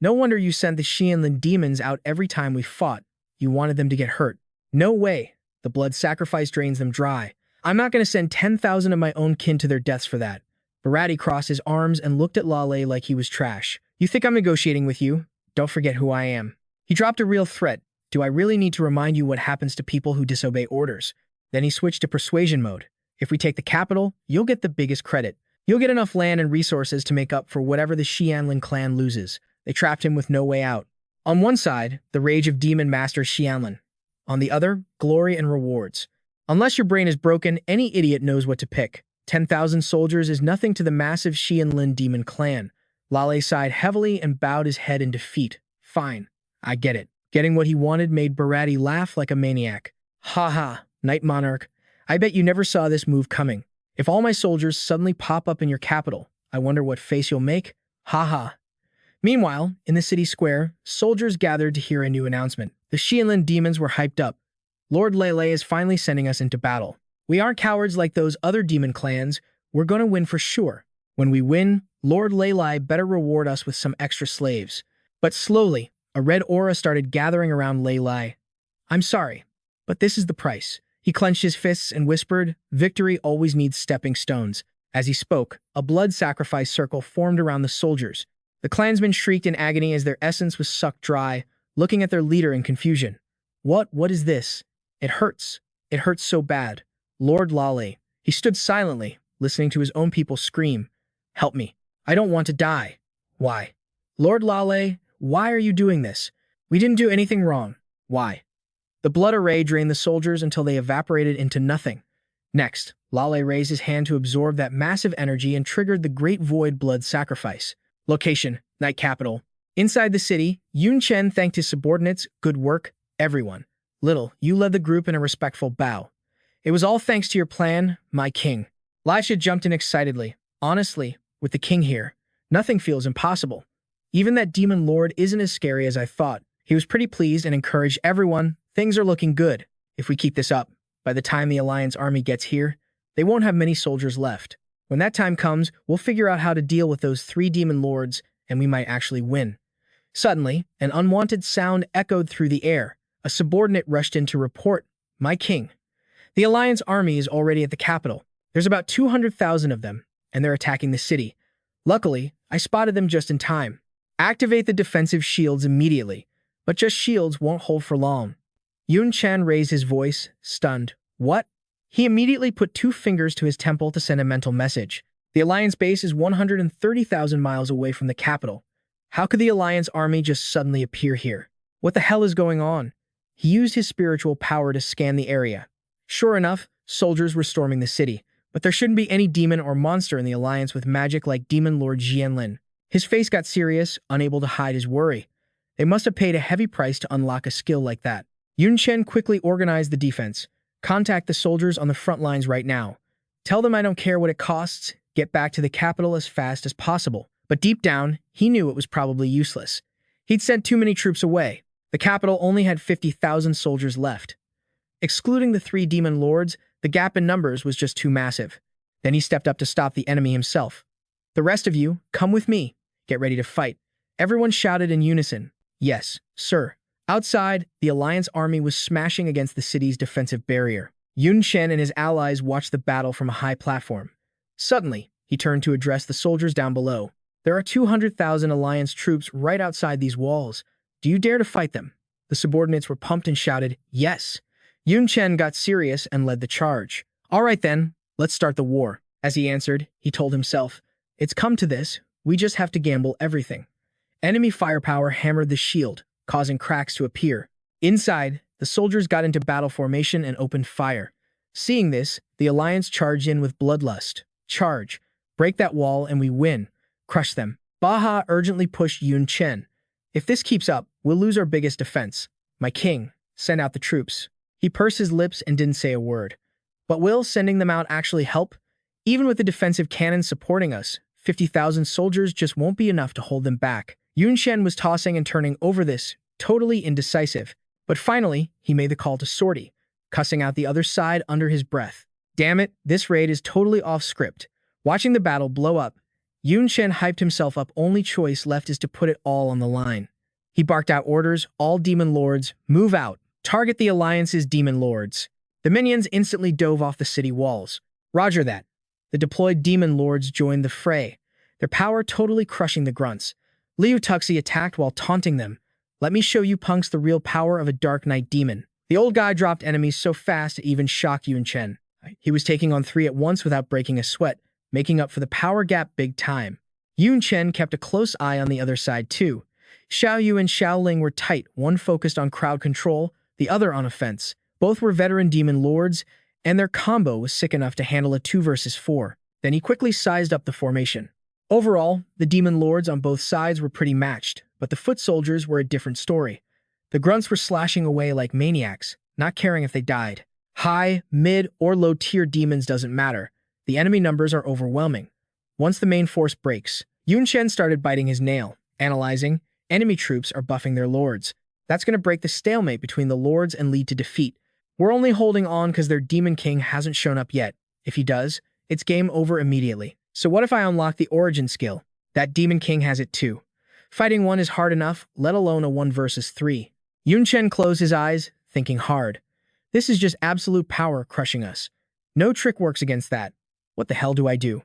No wonder you sent the Xianlin demons out every time we fought. You wanted them to get hurt. No way. The blood sacrifice drains them dry. I'm not going to send 10,000 of my own kin to their deaths for that. Barady crossed his arms and looked at Lale like he was trash. You think I'm negotiating with you? Don't forget who I am. He dropped a real threat. Do I really need to remind you what happens to people who disobey orders? Then he switched to persuasion mode. If we take the capital, you'll get the biggest credit. You'll get enough land and resources to make up for whatever the Xianlin clan loses. They trapped him with no way out. On one side, the rage of Demon Master Xianlin. On the other, glory and rewards. Unless your brain is broken, any idiot knows what to pick. 10,000 soldiers is nothing to the massive Xianlin demon clan. Lale sighed heavily and bowed his head in defeat. Fine, I get it. Getting what he wanted made Barady laugh like a maniac. Ha ha, Night Monarch. I bet you never saw this move coming. If all my soldiers suddenly pop up in your capital, I wonder what face you'll make. Ha ha. Meanwhile, in the city square, soldiers gathered to hear a new announcement. The Xianlin demons were hyped up. Lord Lele is finally sending us into battle. We aren't cowards like those other demon clans. We're gonna win for sure. When we win, Lord Lele better reward us with some extra slaves. But slowly, a red aura started gathering around Lele. I'm sorry, but this is the price. He clenched his fists and whispered, victory always needs stepping stones. As he spoke, a blood sacrifice circle formed around the soldiers. The clansmen shrieked in agony as their essence was sucked dry, looking at their leader in confusion. What is this? It hurts. It hurts so bad. Lord Lale. He stood silently, listening to his own people scream. Help me. I don't want to die. Why? Lord Lale, why are you doing this? We didn't do anything wrong. Why? The blood array drained the soldiers until they evaporated into nothing. Next, Lale raised his hand to absorb that massive energy and triggered the Great Void Blood Sacrifice. Location, Night Capital. Inside the city, Yun Chen thanked his subordinates, good work, everyone. Little, you led the group in a respectful bow. It was all thanks to your plan, my king. Lisha jumped in excitedly. Honestly, with the king here, nothing feels impossible. Even that demon lord isn't as scary as I thought. He was pretty pleased and encouraged everyone. Things are looking good. If we keep this up, by the time the Alliance army gets here, they won't have many soldiers left. When that time comes, we'll figure out how to deal with those 3 demon lords, and we might actually win. Suddenly, an unwanted sound echoed through the air. A subordinate rushed in to report, my king. The Alliance army is already at the capital. There's about 200,000 of them, and they're attacking the city. Luckily, I spotted them just in time. Activate the defensive shields immediately, but just shields won't hold for long. Yun Chen raised his voice, stunned. What? He immediately put 2 fingers to his temple to send a mental message. The Alliance base is 130,000 miles away from the capital. How could the Alliance army just suddenly appear here? What the hell is going on? He used his spiritual power to scan the area. Sure enough, soldiers were storming the city, but there shouldn't be any demon or monster in the Alliance with magic like Demon Lord Xianlin. His face got serious, unable to hide his worry. They must have paid a heavy price to unlock a skill like that. Yun Chen quickly organized the defense. Contact the soldiers on the front lines right now. Tell them I don't care what it costs, get back to the capital as fast as possible. But deep down, he knew it was probably useless. He'd sent too many troops away. The capital only had 50,000 soldiers left. Excluding the 3 demon lords, the gap in numbers was just too massive. Then he stepped up to stop the enemy himself. "The rest of you, come with me. Get ready to fight." Everyone shouted in unison. "Yes, sir." Outside, the Alliance army was smashing against the city's defensive barrier. Yun Chen and his allies watched the battle from a high platform. Suddenly, he turned to address the soldiers down below. "There are 200,000 Alliance troops right outside these walls. Do you dare to fight them?" The subordinates were pumped and shouted, "Yes." Yun Chen got serious and led the charge. "All right then, let's start the war." As he answered, he told himself, "It's come to this, we just have to gamble everything." Enemy firepower hammered the shield, causing cracks to appear. Inside, the soldiers got into battle formation and opened fire. Seeing this, the Alliance charged in with bloodlust. "Charge. Break that wall and we win. Crush them." Baha urgently pushed Yun Chen. "If this keeps up, we'll lose our biggest defense. My king, send out the troops." He pursed his lips and didn't say a word. But will sending them out actually help? Even with the defensive cannons supporting us, 50,000 soldiers just won't be enough to hold them back. Yun Chen was tossing and turning over this, totally indecisive. But finally, he made the call to sortie, cussing out the other side under his breath. Damn it, this raid is totally off script. Watching the battle blow up, Yun Chen hyped himself up. Only choice left is to put it all on the line. He barked out orders, "All demon lords, move out. Target the Alliance's demon lords." The minions instantly dove off the city walls. Roger that. The deployed demon lords joined the fray, their power totally crushing the grunts. Liu Tuxi attacked while taunting them. "Let me show you punks the real power of a Dark Knight demon." The old guy dropped enemies so fast it even shocked Yun Chen. He was taking on 3 at once without breaking a sweat, making up for the power gap big time. Yun Chen kept a close eye on the other side too. Xiao Yu and Xiao Ling were tight, one focused on crowd control, the other on offense. Both were veteran demon lords, and their combo was sick enough to handle a 2 versus 4. Then he quickly sized up the formation. Overall, the demon lords on both sides were pretty matched, but the foot soldiers were a different story. The grunts were slashing away like maniacs, not caring if they died. High, mid, or low-tier demons doesn't matter. The enemy numbers are overwhelming. Once the main force breaks, Yun Chen started biting his nail, analyzing. Enemy troops are buffing their lords. That's going to break the stalemate between the lords and lead to defeat. We're only holding on because their demon king hasn't shown up yet. If he does, it's game over immediately. So what if I unlock the origin skill? That demon king has it too. Fighting one is hard enough, let alone a 1 versus 3. Yun Chen closed his eyes, thinking hard. This is just absolute power crushing us. No trick works against that. What the hell do I do?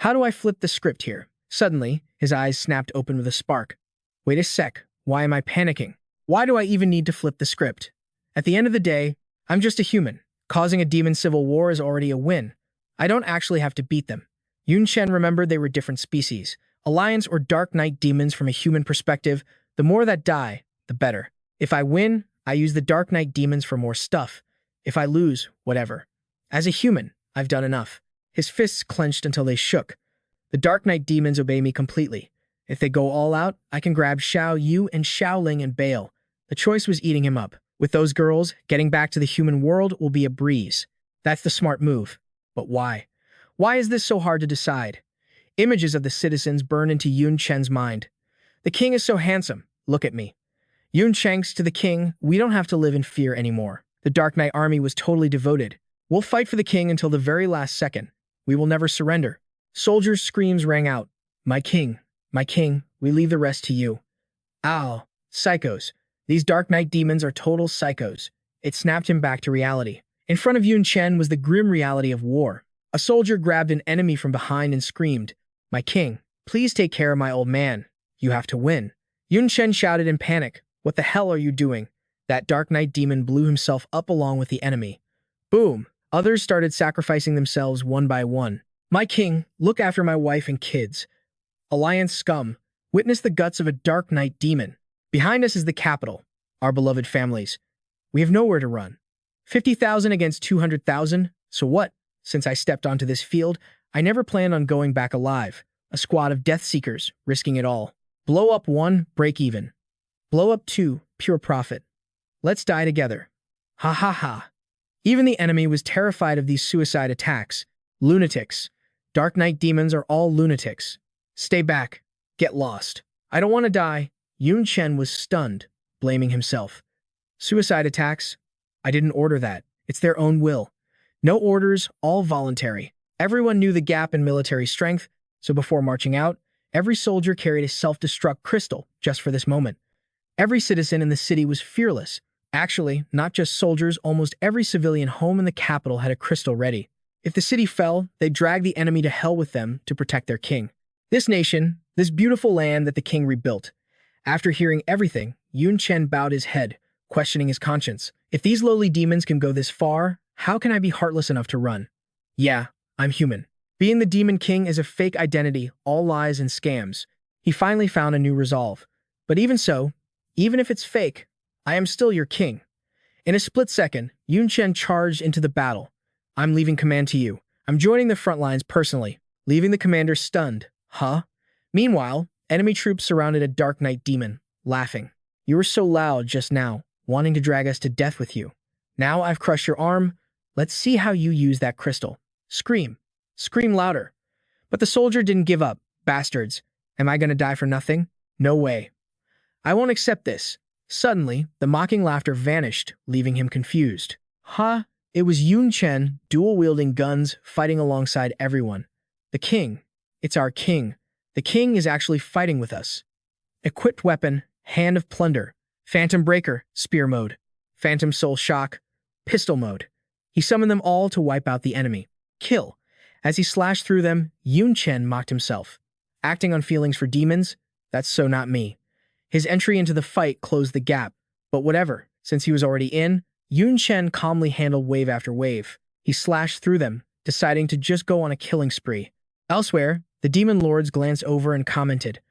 How do I flip the script here? Suddenly, his eyes snapped open with a spark. Wait a sec, why am I panicking? Why do I even need to flip the script? At the end of the day, I'm just a human. Causing a demon civil war is already a win. I don't actually have to beat them. Yun Chen remembered they were different species. Alliance or Dark Knight demons from a human perspective, the more that die, the better. If I win, I use the Dark Knight demons for more stuff. If I lose, whatever. As a human, I've done enough. His fists clenched until they shook. The Dark Knight demons obey me completely. If they go all out, I can grab Xiao Yu and Xiao Ling and bail. The choice was eating him up. With those girls, getting back to the human world will be a breeze. That's the smart move. But why? Why is this so hard to decide? Images of the citizens burn into Yun Chen's mind. The king is so handsome. Look at me. Yun Chen's to the king, we don't have to live in fear anymore. The Dark Knight army was totally devoted. We'll fight for the king until the very last second. We will never surrender. Soldiers' screams rang out. My king, we leave the rest to you. Ow, psychos. These Dark Knight demons are total psychos. It snapped him back to reality. In front of Yun Chen was the grim reality of war. A soldier grabbed an enemy from behind and screamed, My king, please take care of my old man. You have to win. Yun Chen shouted in panic, What the hell are you doing? That Dark Knight demon blew himself up along with the enemy. Boom! Others started sacrificing themselves one by one. My king, look after my wife and kids. Alliance scum, witness the guts of a Dark Knight demon. Behind us is the capital, our beloved families. We have nowhere to run. 50,000 against 200,000? So what? Since I stepped onto this field, I never planned on going back alive. A squad of death seekers, risking it all. Blow up 1, break even. Blow up 2, pure profit. Let's die together. Ha ha ha. Even the enemy was terrified of these suicide attacks. Lunatics. Dark Knight demons are all lunatics. Stay back. Get lost. I don't want to die. Yun Chen was stunned, blaming himself. Suicide attacks? I didn't order that. It's their own will. No orders, all voluntary. Everyone knew the gap in military strength, so before marching out, every soldier carried a self-destruct crystal just for this moment. Every citizen in the city was fearless. Actually, not just soldiers, almost every civilian home in the capital had a crystal ready. If the city fell, they'd drag the enemy to hell with them to protect their king. This nation, this beautiful land that the king rebuilt. After hearing everything, Yun Chen bowed his head, questioning his conscience. If these lowly demons can go this far, how can I be heartless enough to run? Yeah, I'm human. Being the Demon King is a fake identity, all lies and scams. He finally found a new resolve. But even so, even if it's fake, I am still your king. In a split second, Yun Chen charged into the battle. I'm leaving command to you. I'm joining the front lines personally, leaving the commander stunned. Huh? Meanwhile, enemy troops surrounded a Dark Knight demon, laughing. You were so loud just now, wanting to drag us to death with you. Now I've crushed your arm. Let's see how you use that crystal. Scream. Scream louder. But the soldier didn't give up. Bastards. Am I gonna die for nothing? No way. I won't accept this. Suddenly, the mocking laughter vanished, leaving him confused. Huh? It was Yun Chen, dual-wielding guns, fighting alongside everyone. The king. It's our king. The king is actually fighting with us. Equipped weapon, Hand of Plunder. Phantom Breaker, Spear Mode. Phantom Soul Shock, Pistol Mode. He summoned them all to wipe out the enemy. Kill. As he slashed through them, Yun Chen mocked himself. Acting on feelings for demons? That's so not me. His entry into the fight closed the gap. But whatever, since he was already in, Yun Chen calmly handled wave after wave. He slashed through them, deciding to just go on a killing spree. Elsewhere, the demon lords glanced over and commented,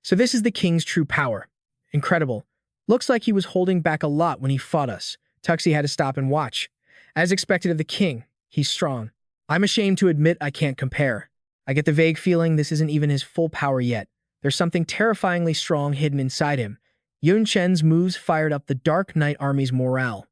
"So this is the king's true power. Incredible. Looks like he was holding back a lot when he fought us. Tuxie had to stop and watch. As expected of the king, he's strong. I'm ashamed to admit I can't compare. I get the vague feeling this isn't even his full power yet. There's something terrifyingly strong hidden inside him." Yun Chen's moves fired up the Dark Knight army's morale.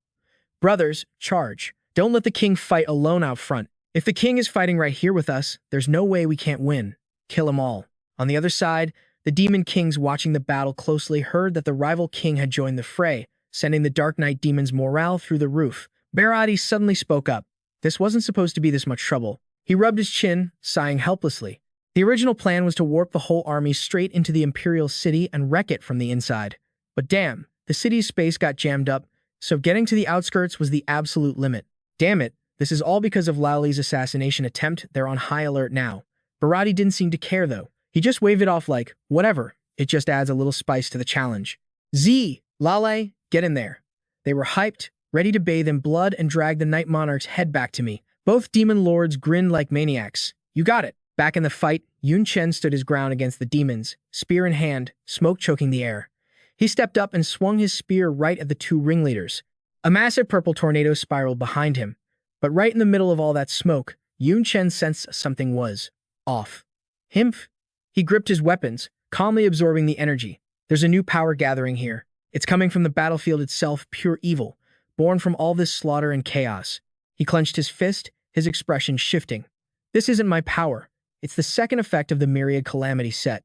Brothers, charge. Don't let the king fight alone out front. If the king is fighting right here with us, there's no way we can't win. Kill them all. On the other side, the demon kings watching the battle closely heard that the rival king had joined the fray, sending the Dark Knight demons' morale through the roof. Barati suddenly spoke up. This wasn't supposed to be this much trouble. He rubbed his chin, sighing helplessly. The original plan was to warp the whole army straight into the Imperial City and wreck it from the inside. But damn, the city's space got jammed up, so getting to the outskirts was the absolute limit. Damn it, this is all because of Lao Li's assassination attempt. They're on high alert now. Barati didn't seem to care though. He just waved it off like, whatever, it just adds a little spice to the challenge. Z, Lale, get in there. They were hyped, ready to bathe in blood and drag the Night Monarch's head back to me. Both demon lords grinned like maniacs. You got it. Back in the fight, Yun Chen stood his ground against the demons, spear in hand, smoke choking the air. He stepped up and swung his spear right at the two ringleaders. A massive purple tornado spiraled behind him. But right in the middle of all that smoke, Yun Chen sensed something was off. Himph. He gripped his weapons, calmly absorbing the energy. There's a new power gathering here. It's coming from the battlefield itself, pure evil, born from all this slaughter and chaos. He clenched his fist, his expression shifting. This isn't my power. It's the second effect of the Myriad Calamity set.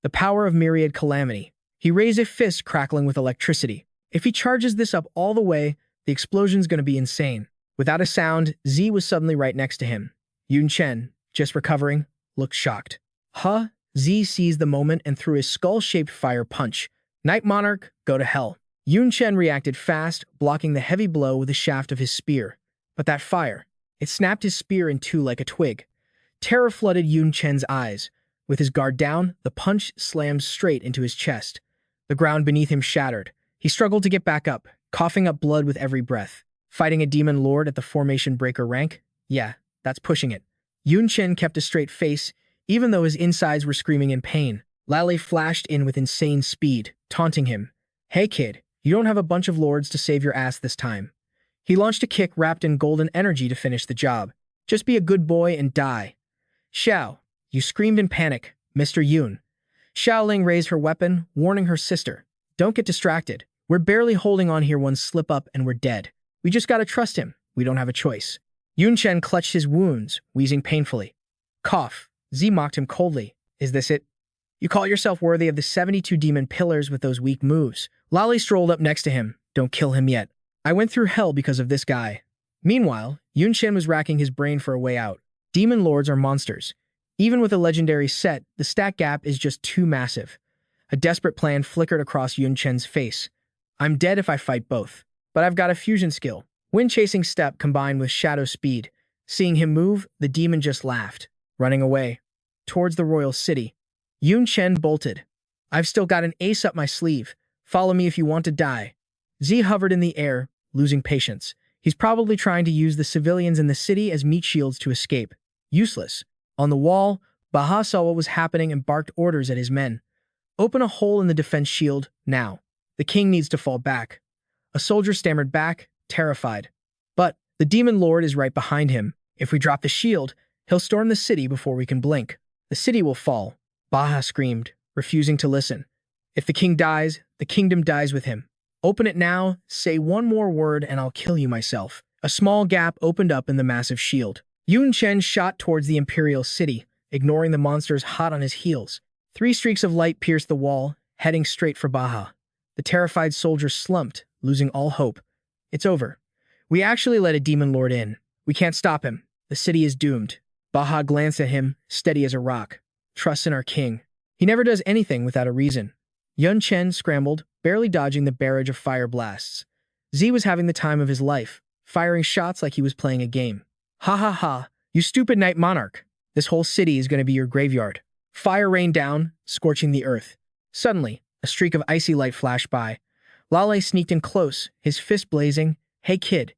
The power of Myriad Calamity. He raised a fist crackling with electricity. If he charges this up all the way, the explosion's gonna be insane. Without a sound, Z was suddenly right next to him. Yun Chen, just recovering, looked shocked. Huh? Z seized the moment and threw his skull-shaped fire punch. Night Monarch, go to hell. Yun Chen reacted fast, blocking the heavy blow with the shaft of his spear. But that fire, it snapped his spear in two like a twig. Terror flooded Yun Chen's eyes. With his guard down, the punch slammed straight into his chest. The ground beneath him shattered. He struggled to get back up, coughing up blood with every breath. Fighting a demon lord at the formation breaker rank? Yeah, that's pushing it. Yun Chen kept a straight face, even though his insides were screaming in pain. Lally flashed in with insane speed, taunting him. Hey kid, you don't have a bunch of lords to save your ass this time. He launched a kick wrapped in golden energy to finish the job. Just be a good boy and die. Xiao, you screamed in panic, Mr. Yun. Xiaoling raised her weapon, warning her sister. Don't get distracted. We're barely holding on here, one slip up and we're dead. We just gotta trust him. We don't have a choice. Yun Chen clutched his wounds, wheezing painfully. Cough. Z mocked him coldly. Is this it? You call yourself worthy of the 72 demon pillars with those weak moves. Lolly strolled up next to him. Don't kill him yet. I went through hell because of this guy. Meanwhile, Yun Chen was racking his brain for a way out. Demon lords are monsters. Even with a legendary set, the stat gap is just too massive. A desperate plan flickered across Yun Chen's face. I'm dead if I fight both. But I've got a fusion skill. Wind-chasing step combined with shadow speed. Seeing him move, the demon just laughed, running away. Towards the royal city. Yun Chen bolted. I've still got an ace up my sleeve. Follow me if you want to die. Z hovered in the air, losing patience. He's probably trying to use the civilians in the city as meat shields to escape. Useless. On the wall, Baha saw what was happening and barked orders at his men. Open a hole in the defense shield, now. The king needs to fall back. A soldier stammered back, terrified. But the demon lord is right behind him. If we drop the shield, he'll storm the city before we can blink. The city will fall. Baha screamed, refusing to listen. If the king dies, the kingdom dies with him. Open it now, say one more word, and I'll kill you myself. A small gap opened up in the massive shield. Yun Chen shot towards the imperial city, ignoring the monsters hot on his heels. 3 streaks of light pierced the wall, heading straight for Baha. The terrified soldier slumped, losing all hope. It's over. We actually let a demon lord in. We can't stop him. The city is doomed. Baha glanced at him, steady as a rock. Trust in our king. He never does anything without a reason. Yun Chen scrambled, barely dodging the barrage of fire blasts. Z was having the time of his life, firing shots like he was playing a game. Ha ha ha, you stupid night monarch. This whole city is going to be your graveyard. Fire rained down, scorching the earth. Suddenly, a streak of icy light flashed by. Lale sneaked in close, his fist blazing. Hey kid,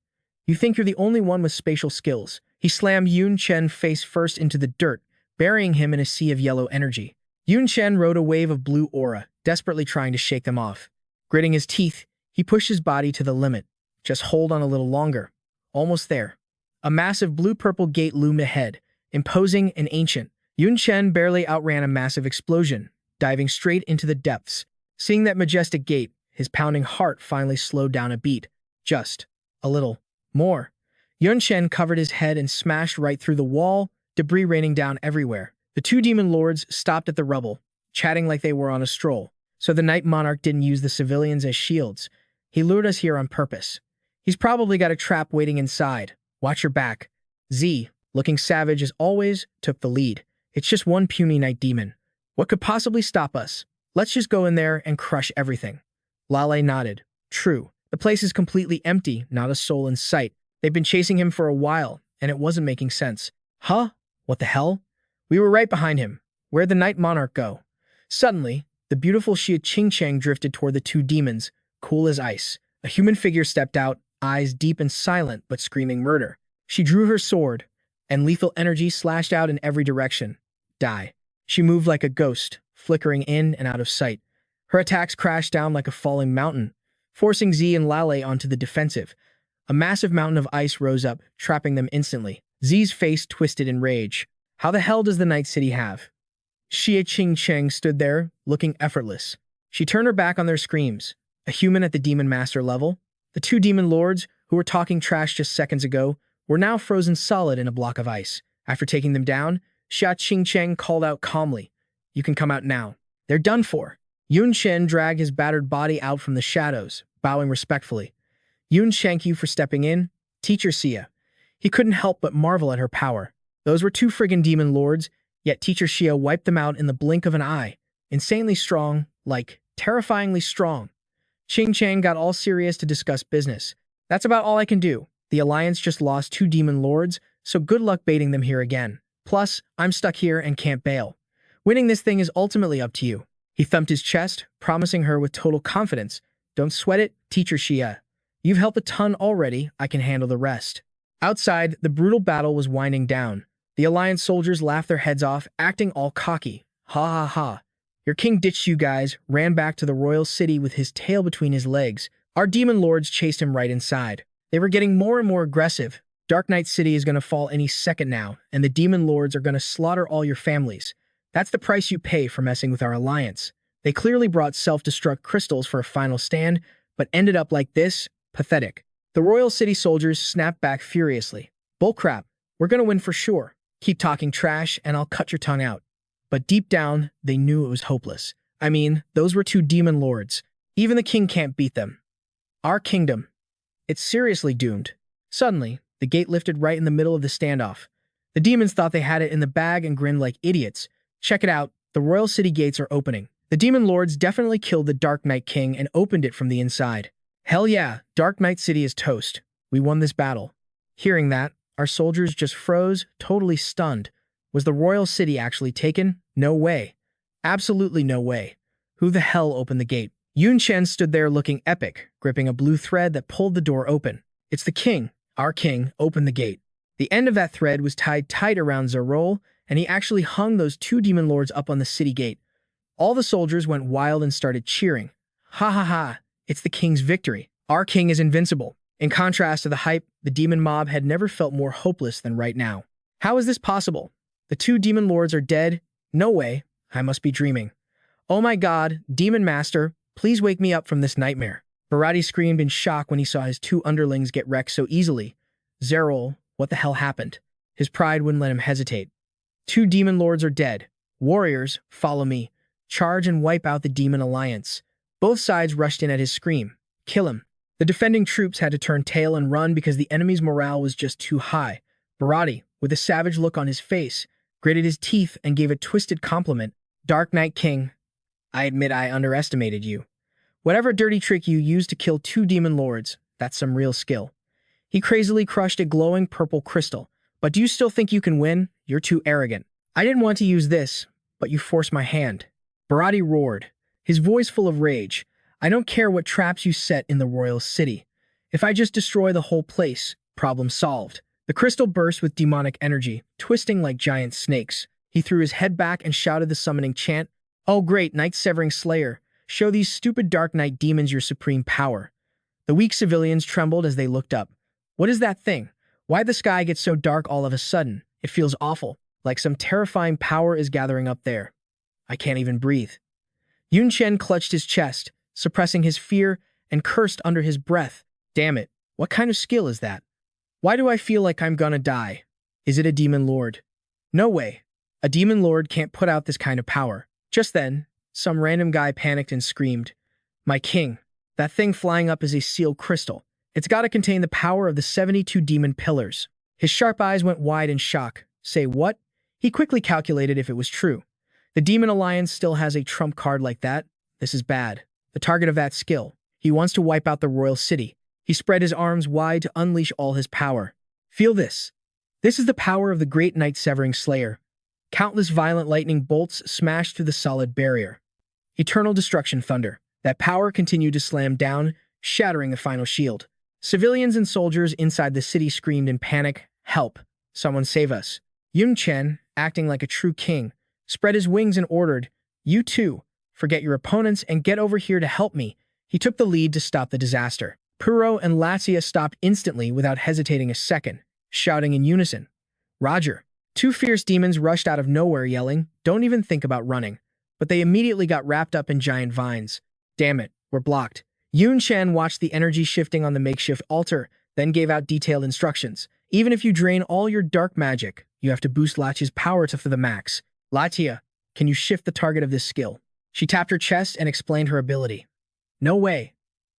you think you're the only one with spatial skills. He slammed Yun Chen face first into the dirt, burying him in a sea of yellow energy. Yun Chen rode a wave of blue aura, desperately trying to shake them off. Gritting his teeth, he pushed his body to the limit. Just hold on a little longer. Almost there. A massive blue-purple gate loomed ahead, imposing and ancient. Yun Chen barely outran a massive explosion, diving straight into the depths. Seeing that majestic gate, his pounding heart finally slowed down a beat. Just a little more. Yun Chen covered his head and smashed right through the wall, debris raining down everywhere. The 2 demon lords stopped at the rubble, chatting like they were on a stroll. So the Night Monarch didn't use the civilians as shields. He lured us here on purpose. He's probably got a trap waiting inside. Watch your back. Z, looking savage as always, took the lead. It's just one puny night demon. What could possibly stop us? Let's just go in there and crush everything. Lale nodded. True. The place is completely empty, not a soul in sight. They've been chasing him for a while, and it wasn't making sense. Huh? What the hell? We were right behind him. Where'd the Night Monarch go? Suddenly, the beautiful Xia Qingcheng drifted toward the 2 demons, cool as ice. A human figure stepped out, eyes deep and silent but screaming murder. She drew her sword, and lethal energy slashed out in every direction. Die. She moved like a ghost, flickering in and out of sight. Her attacks crashed down like a falling mountain, forcing Z and Lale onto the defensive. A massive mountain of ice rose up, trapping them instantly. Z's face twisted in rage. How the hell does the Night City have? Xia Qingcheng stood there, looking effortless. She turned her back on their screams. A human at the Demon Master level? The 2 demon lords, who were talking trash just seconds ago, were now frozen solid in a block of ice. After taking them down, Xia Qingcheng called out calmly, You can come out now. They're done for. Yun Chen dragged his battered body out from the shadows, bowing respectfully. Yun thank you for stepping in, Teacher Xia. He couldn't help but marvel at her power. Those were 2 friggin' demon lords, yet Teacher Xia wiped them out in the blink of an eye. Insanely strong, like, terrifyingly strong. Qing Chang got all serious to discuss business. That's about all I can do. The Alliance just lost 2 demon lords, so good luck baiting them here again. Plus, I'm stuck here and can't bail. Winning this thing is ultimately up to you. He thumped his chest, promising her with total confidence. Don't sweat it, Teacher Xia. You've helped a ton already, I can handle the rest. Outside, the brutal battle was winding down. The Alliance soldiers laughed their heads off, acting all cocky. Ha ha ha. Your king ditched you guys, ran back to the royal city with his tail between his legs. Our demon lords chased him right inside. They were getting more and more aggressive. Dark Knight City is going to fall any second now, and the demon lords are going to slaughter all your families. That's the price you pay for messing with our alliance. They clearly brought self-destruct crystals for a final stand, but ended up like this. Pathetic. The royal city soldiers snapped back furiously. Bullcrap. We're going to win for sure. Keep talking trash and I'll cut your tongue out. But deep down, they knew it was hopeless. I mean, those were two demon lords. Even the king can't beat them. Our kingdom. It's seriously doomed. Suddenly, the gate lifted right in the middle of the standoff. The demons thought they had it in the bag and grinned like idiots. Check it out, the royal city gates are opening. The demon lords definitely killed the Dark Knight King and opened it from the inside. Hell yeah, Dark Knight City is toast. We won this battle. Hearing that, our soldiers just froze, totally stunned. Was the royal city actually taken? No way. Absolutely no way. Who the hell opened the gate? Yun Chen stood there looking epic, gripping a blue thread that pulled the door open. It's the king. Our king opened the gate. The end of that thread was tied tight around Zerol, and he actually hung those two demon lords up on the city gate. All the soldiers went wild and started cheering. Ha ha ha, it's the king's victory. Our king is invincible. In contrast to the hype, the demon mob had never felt more hopeless than right now. How is this possible? The two demon lords are dead? No way. I must be dreaming. Oh my god, demon master, please wake me up from this nightmare. Barati screamed in shock when he saw his two underlings get wrecked so easily. Zerol, what the hell happened? His pride wouldn't let him hesitate. Two demon lords are dead. Warriors, follow me. Charge and wipe out the demon alliance. Both sides rushed in at his scream. Kill him. The defending troops had to turn tail and run because the enemy's morale was just too high. Barati, with a savage look on his face, gritted his teeth and gave a twisted compliment. Dark Knight King, I admit I underestimated you. Whatever dirty trick you used to kill two demon lords, that's some real skill. He crazily crushed a glowing purple crystal. But do you still think you can win? You're too arrogant. I didn't want to use this, but you forced my hand. Barati roared, his voice full of rage. I don't care what traps you set in the royal city. If I just destroy the whole place, problem solved. The crystal burst with demonic energy, twisting like giant snakes. He threw his head back and shouted the summoning chant. Oh great, night-severing slayer. Show these stupid Dark Knight demons your supreme power. The weak civilians trembled as they looked up. What is that thing? Why'd the sky get so dark all of a sudden? It feels awful, like some terrifying power is gathering up there. I can't even breathe. Yun Chen clutched his chest, suppressing his fear, and cursed under his breath. Damn it, what kind of skill is that? Why do I feel like I'm gonna die? Is it a demon lord? No way. A demon lord can't put out this kind of power. Just then, some random guy panicked and screamed, My king, that thing flying up is a sealed crystal. It's gotta contain the power of the 72 demon pillars. His sharp eyes went wide in shock. Say what? He quickly calculated if it was true. The Demon Alliance still has a trump card like that? This is bad. The target of that skill. He wants to wipe out the royal city. He spread his arms wide to unleash all his power. Feel this. This is the power of the great night-severing slayer. Countless violent lightning bolts smashed through the solid barrier. Eternal destruction thunder. That power continued to slam down, shattering the final shield. Civilians and soldiers inside the city screamed in panic, Help! Someone save us. Yun Chen, acting like a true king, spread his wings and ordered, You too, forget your opponents and get over here to help me. He took the lead to stop the disaster. Puro and Latia stopped instantly without hesitating a second, shouting in unison, Roger. Two fierce demons rushed out of nowhere yelling, Don't even think about running. But they immediately got wrapped up in giant vines. Damn it, we're blocked. Yun Chen watched the energy shifting on the makeshift altar, then gave out detailed instructions. Even if you drain all your dark magic, you have to boost Latia's power to the max. Latia, can you shift the target of this skill? She tapped her chest and explained her ability. No way.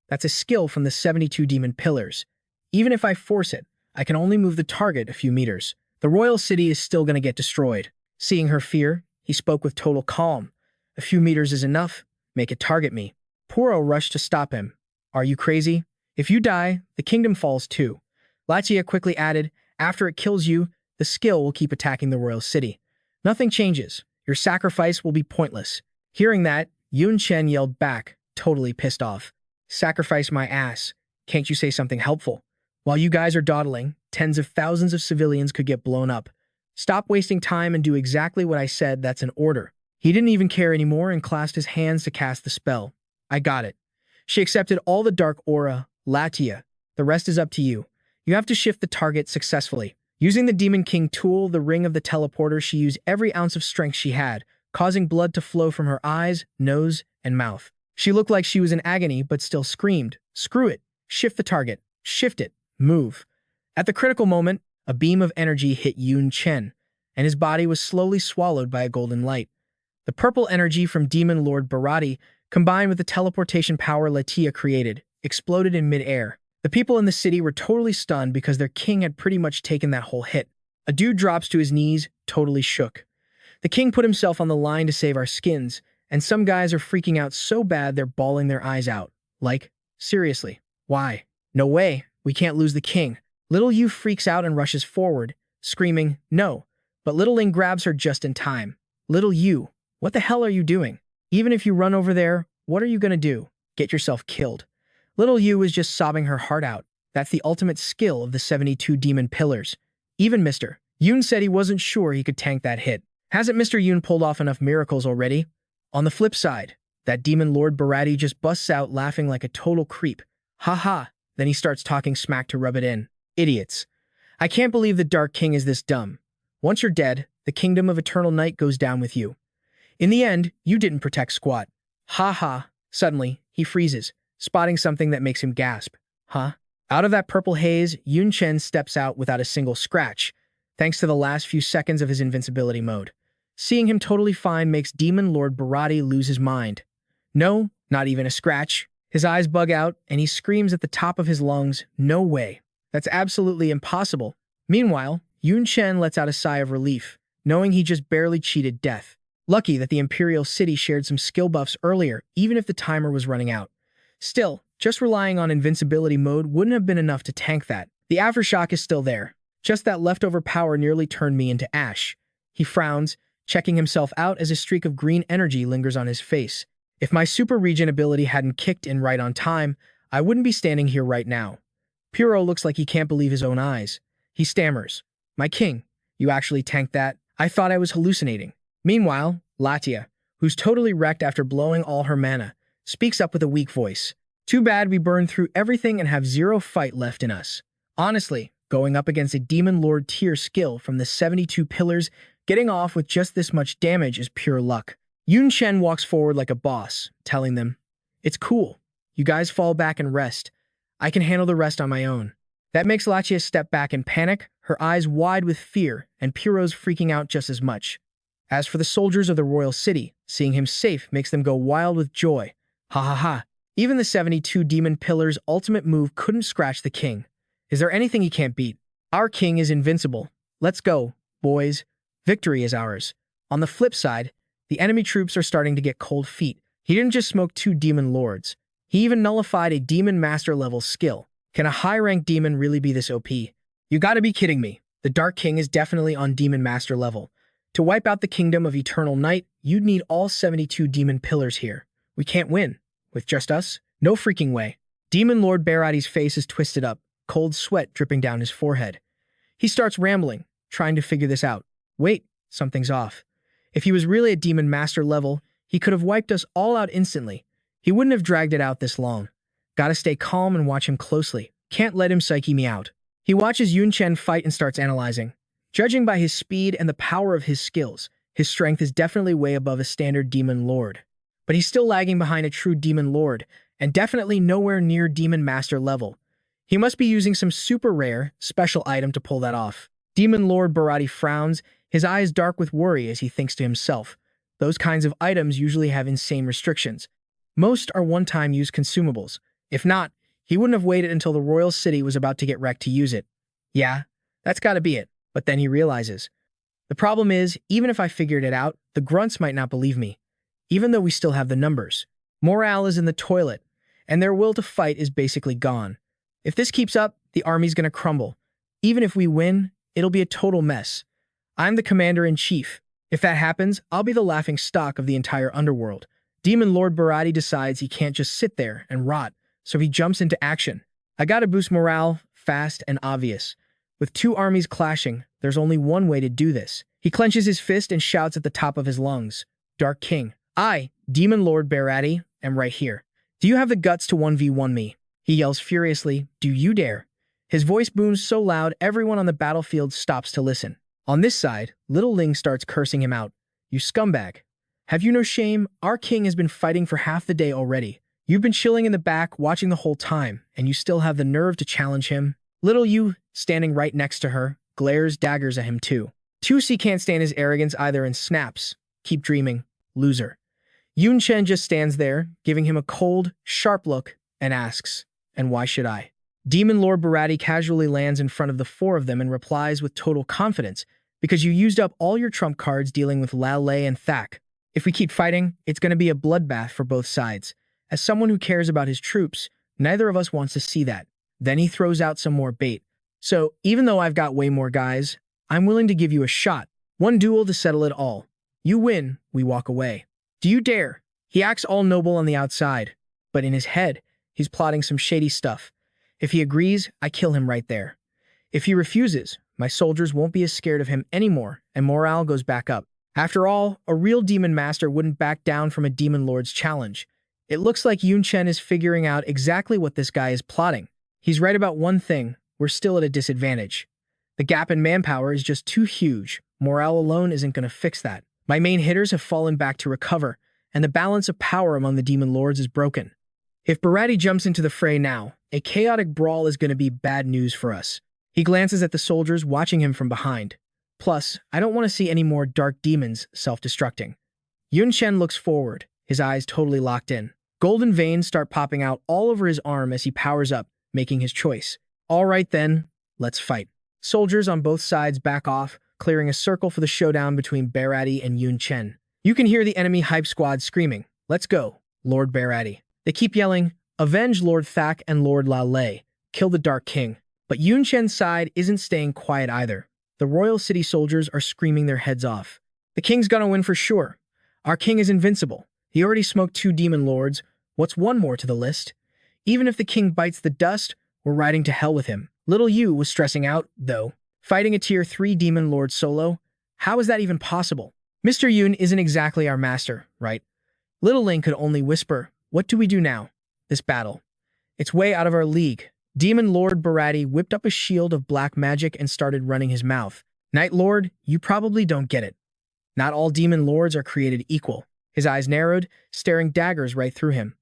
That's a skill from the 72 demon pillars. Even if I force it, I can only move the target a few meters. The royal city is still going to get destroyed. Seeing her fear, he spoke with total calm. A few meters is enough. Make it target me. Puro rushed to stop him. Are you crazy? If you die, the kingdom falls too. Latia quickly added, After it kills you, the skill will keep attacking the royal city. Nothing changes. Your sacrifice will be pointless. Hearing that, Yun Chen yelled back, totally pissed off. Sacrifice my ass. Can't you say something helpful? While you guys are dawdling, tens of thousands of civilians could get blown up. Stop wasting time and do exactly what I said, that's an order. He didn't even care anymore and clasped his hands to cast the spell. I got it. She accepted all the dark aura, Latia. The rest is up to you. You have to shift the target successfully. Using the Demon King tool, the ring of the teleporter, she used every ounce of strength she had, causing blood to flow from her eyes, nose, and mouth. She looked like she was in agony, but still screamed, Screw it. Shift the target. Shift it. Move. At the critical moment, a beam of energy hit Yun Chen. and his body was slowly swallowed by a golden light. The purple energy from Demon Lord Barati, combined with the teleportation power Latia created, exploded in mid-air. The people in the city were totally stunned because their king had pretty much taken that whole hit. A dude drops to his knees, totally shook. The king put himself on the line to save our skins, and some guys are freaking out so bad they're bawling their eyes out. Like, seriously, why? No way, we can't lose the king. Little Yu freaks out and rushes forward, screaming, no, but Little Ling grabs her just in time. Little Yu, what the hell are you doing? Even if you run over there, what are you gonna do? Get yourself killed. Little Yu was just sobbing her heart out. That's the ultimate skill of the 72 demon pillars. Even Mr. Yun said he wasn't sure he could tank that hit. Hasn't Mr. Yun pulled off enough miracles already? On the flip side, that demon Lord Barati just busts out laughing like a total creep. Ha ha, then he starts talking smack to rub it in. Idiots. I can't believe the Dark King is this dumb. Once you're dead, the kingdom of eternal night goes down with you. In the end, you didn't protect squat. Ha ha. Suddenly, he freezes, spotting something that makes him gasp. Huh? Out of that purple haze, Yun Chen steps out without a single scratch, thanks to the last few seconds of his invincibility mode. Seeing him totally fine makes Demon Lord Barati lose his mind. No, not even a scratch. His eyes bug out, and he screams at the top of his lungs, no way. That's absolutely impossible. Meanwhile, Yun Chen lets out a sigh of relief, knowing he just barely cheated death. Lucky that the Imperial City shared some skill buffs earlier, even if the timer was running out. Still, just relying on invincibility mode wouldn't have been enough to tank that. The aftershock is still there. Just that leftover power nearly turned me into ash. He frowns, checking himself out as a streak of green energy lingers on his face. If my super regen ability hadn't kicked in right on time, I wouldn't be standing here right now. Puro looks like he can't believe his own eyes. He stammers, "My king, you actually tanked that? I thought I was hallucinating." Meanwhile, Latia, who's totally wrecked after blowing all her mana, speaks up with a weak voice. Too bad we burned through everything and have zero fight left in us. Honestly, going up against a Demon Lord tier skill from the 72 pillars, getting off with just this much damage is pure luck. Yun Chen walks forward like a boss, telling them, "It's cool. You guys fall back and rest. I can handle the rest on my own." That makes Latia step back in panic, her eyes wide with fear, and Puro's freaking out just as much. As for the soldiers of the royal city, seeing him safe makes them go wild with joy. Ha ha ha. Even the 72 demon pillars' ultimate move couldn't scratch the king. Is there anything he can't beat? Our king is invincible. Let's go, boys. Victory is ours. On the flip side, the enemy troops are starting to get cold feet. He didn't just smoke 2 demon lords. He even nullified a demon master level skill. Can a high-ranked demon really be this OP? You gotta be kidding me. The Dark King is definitely on demon master level. To wipe out the kingdom of eternal night, you'd need all 72 demon pillars here. We can't win. With just us? No freaking way. Demon Lord Barati's face is twisted up, cold sweat dripping down his forehead. He starts rambling, trying to figure this out. Wait, something's off. If he was really at demon master level, he could have wiped us all out instantly. He wouldn't have dragged it out this long. Gotta stay calm and watch him closely. Can't let him psyche me out. He watches Yun Chen fight and starts analyzing. Judging by his speed and the power of his skills, his strength is definitely way above a standard demon lord. But he's still lagging behind a true demon lord, and definitely nowhere near demon master level. He must be using some super rare, special item to pull that off. Demon Lord Barati frowns, his eyes dark with worry as he thinks to himself. Those kinds of items usually have insane restrictions. Most are one-time use consumables. If not, he wouldn't have waited until the royal city was about to get wrecked to use it. Yeah, that's gotta be it. But then he realizes. The problem is, even if I figured it out, the grunts might not believe me. Even though we still have the numbers. Morale is in the toilet, and their will to fight is basically gone. If this keeps up, the army's gonna crumble. Even if we win, it'll be a total mess. I'm the commander-in-chief. If that happens, I'll be the laughing stock of the entire underworld. Demon Lord Barati decides he can't just sit there and rot, so he jumps into action. I gotta boost morale, fast and obvious. With 2 armies clashing, there's only one way to do this. He clenches his fist and shouts at the top of his lungs. Dark King. I, Demon Lord Barati, am right here. Do you have the guts to 1v1 me? He yells furiously, do you dare? His voice booms so loud everyone on the battlefield stops to listen. On this side, Little Ling starts cursing him out. You scumbag. Have you no shame? Our king has been fighting for half the day already. You've been chilling in the back watching the whole time, and you still have the nerve to challenge him? Little Yu, standing right next to her, glares daggers at him too. 2C can't stand his arrogance either and snaps. Keep dreaming, loser. Yun Chen just stands there, giving him a cold, sharp look, and asks, and why should I? Demon Lord Barati casually lands in front of the four of them and replies with total confidence, because you used up all your trump cards dealing with Lao and Thak. If we keep fighting, it's going to be a bloodbath for both sides. As someone who cares about his troops, neither of us wants to see that. Then he throws out some more bait. So, even though I've got way more guys, I'm willing to give you a shot. One duel to settle it all. You win, we walk away. Do you dare? He acts all noble on the outside, but in his head, he's plotting some shady stuff. If he agrees, I kill him right there. If he refuses, my soldiers won't be as scared of him anymore, and morale goes back up. After all, a real demon master wouldn't back down from a demon lord's challenge. It looks like Yun Chen is figuring out exactly what this guy is plotting. He's right about one thing: we're still at a disadvantage. The gap in manpower is just too huge. Morale alone isn't going to fix that. My main hitters have fallen back to recover, and the balance of power among the demon lords is broken. If Barati jumps into the fray now, a chaotic brawl is going to be bad news for us. He glances at the soldiers watching him from behind. Plus, I don't want to see any more dark demons self-destructing. Yun Chen looks forward, his eyes totally locked in. Golden veins start popping out all over his arm as he powers up, making his choice. All right then, let's fight. Soldiers on both sides back off, clearing a circle for the showdown between Barati and Yun Chen. You can hear the enemy hype squad screaming, "Let's go, Lord Barati." They keep yelling, "Avenge Lord Thak and Lord Lao Lei. Kill the Dark King." But Yun Chen's side isn't staying quiet either. The royal city soldiers are screaming their heads off. The king's gonna win for sure. Our king is invincible. He already smoked 2 demon lords. What's one more to the list? Even if the king bites the dust, we're riding to hell with him. Little Yu was stressing out, though. Fighting a tier 3 demon lord solo? How is that even possible? Mr. Yun isn't exactly our master, right? Little Ling could only whisper, "What do we do now? This battle. It's way out of our league." Demon Lord Barati whipped up a shield of black magic and started running his mouth. "Night Lord, you probably don't get it. Not all demon lords are created equal." His eyes narrowed, staring daggers right through him.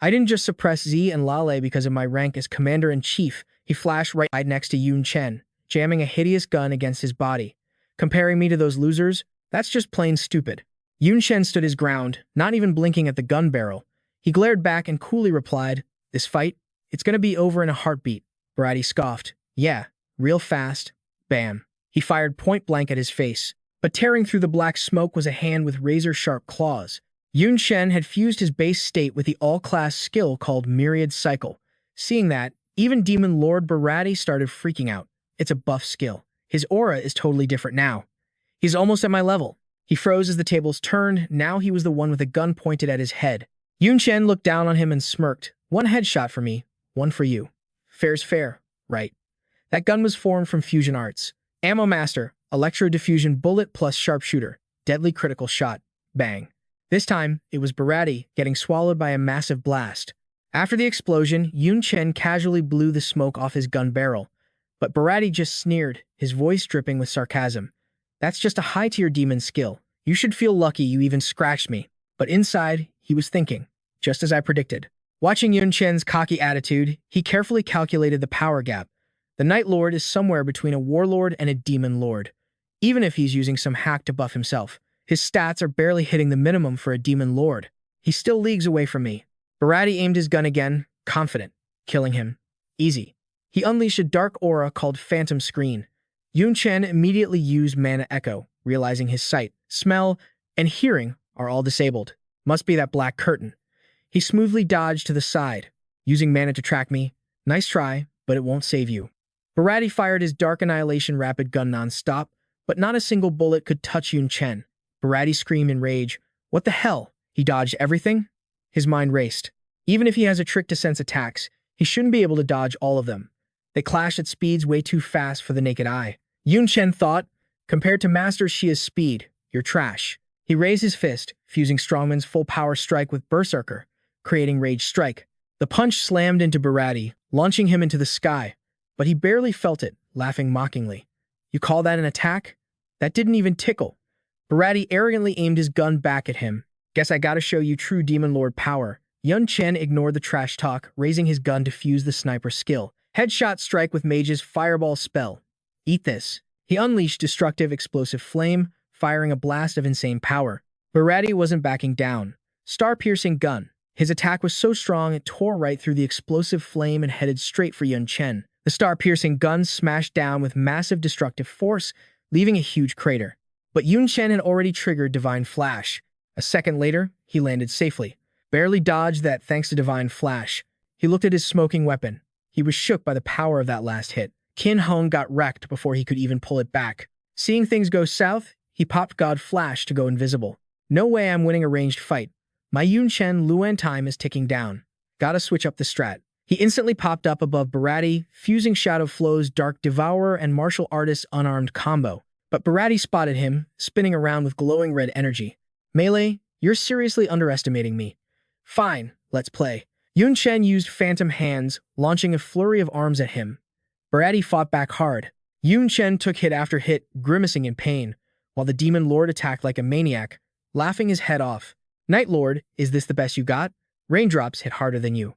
"I didn't just suppress Z and Lale because of my rank as Commander-in-Chief." He flashed right next to Yun Chen, jamming a hideous gun against his body. "Comparing me to those losers? That's just plain stupid." Yun Chen stood his ground, not even blinking at the gun barrel. He glared back and coolly replied, "This fight? It's gonna be over in a heartbeat." Barati scoffed. "Yeah, real fast." Bam. He fired point blank at his face. But tearing through the black smoke was a hand with razor-sharp claws. Yun Chen had fused his base state with the all-class skill called Myriad Cycle. Seeing that, even Demon Lord Barati started freaking out. It's a buff skill. His aura is totally different now. He's almost at my level. He froze as the tables turned. Now he was the one with a gun pointed at his head. Yun Chen looked down on him and smirked. "One headshot for me, one for you. Fair's fair, right?" That gun was formed from fusion arts. Ammo Master, Electro Diffusion Bullet plus Sharpshooter, Deadly Critical Shot, bang. This time, it was Barati getting swallowed by a massive blast. After the explosion, Yun Chen casually blew the smoke off his gun barrel. But Barati just sneered, his voice dripping with sarcasm. "That's just a high-tier demon skill. You should feel lucky you even scratched me." But inside, he was thinking, just as I predicted. Watching Yun Chen's cocky attitude, he carefully calculated the power gap. The Night Lord is somewhere between a warlord and a demon lord. Even if he's using some hack to buff himself, his stats are barely hitting the minimum for a demon lord. He's still leagues away from me. Barati aimed his gun again, confident. Killing him. Easy. He unleashed a dark aura called Phantom Screen. Yun Chen immediately used Mana Echo, realizing his sight, smell, and hearing are all disabled. Must be that black curtain. He smoothly dodged to the side, using mana to track me. Nice try, but it won't save you. Barati fired his Dark Annihilation rapid gun non-stop, but not a single bullet could touch Yun Chen. Barati screamed in rage. What the hell? He dodged everything? His mind raced. Even if he has a trick to sense attacks, he shouldn't be able to dodge all of them. They clash at speeds way too fast for the naked eye. Yun Chen thought, compared to Master Shia's speed, you're trash. He raised his fist, fusing Strongman's full power strike with Berserker, creating Rage Strike. The punch slammed into Barati, launching him into the sky, but he barely felt it, laughing mockingly. You call that an attack? That didn't even tickle. Barati arrogantly aimed his gun back at him. Guess I gotta show you true Demon Lord power. Yun Chen ignored the trash talk, raising his gun to fuse the sniper skill. Headshot strike with Mage's fireball spell. Eat this. He unleashed destructive explosive flame, firing a blast of insane power. Barati wasn't backing down. Star-piercing gun. His attack was so strong it tore right through the explosive flame and headed straight for Yun Chen. The star-piercing gun smashed down with massive destructive force, leaving a huge crater. But Yun Chen had already triggered Divine Flash. A second later, he landed safely. Barely dodged that thanks to Divine Flash. He looked at his smoking weapon. He was shook by the power of that last hit. Qin Hong got wrecked before he could even pull it back. Seeing things go south, he popped God Flash to go invisible. No way I'm winning a ranged fight. My Yun Chen Luan time is ticking down. Gotta switch up the strat. He instantly popped up above Barati, fusing Shadow Flow's Dark Devourer and Martial Artist's Unarmed combo. But Barati spotted him, spinning around with glowing red energy. Melee, you're seriously underestimating me. Fine, let's play. Yun Chen used Phantom Hands, launching a flurry of arms at him. Barati fought back hard. Yun Chen took hit after hit, grimacing in pain, while the Demon Lord attacked like a maniac, laughing his head off. Night Lord, is this the best you got? Raindrops hit harder than you.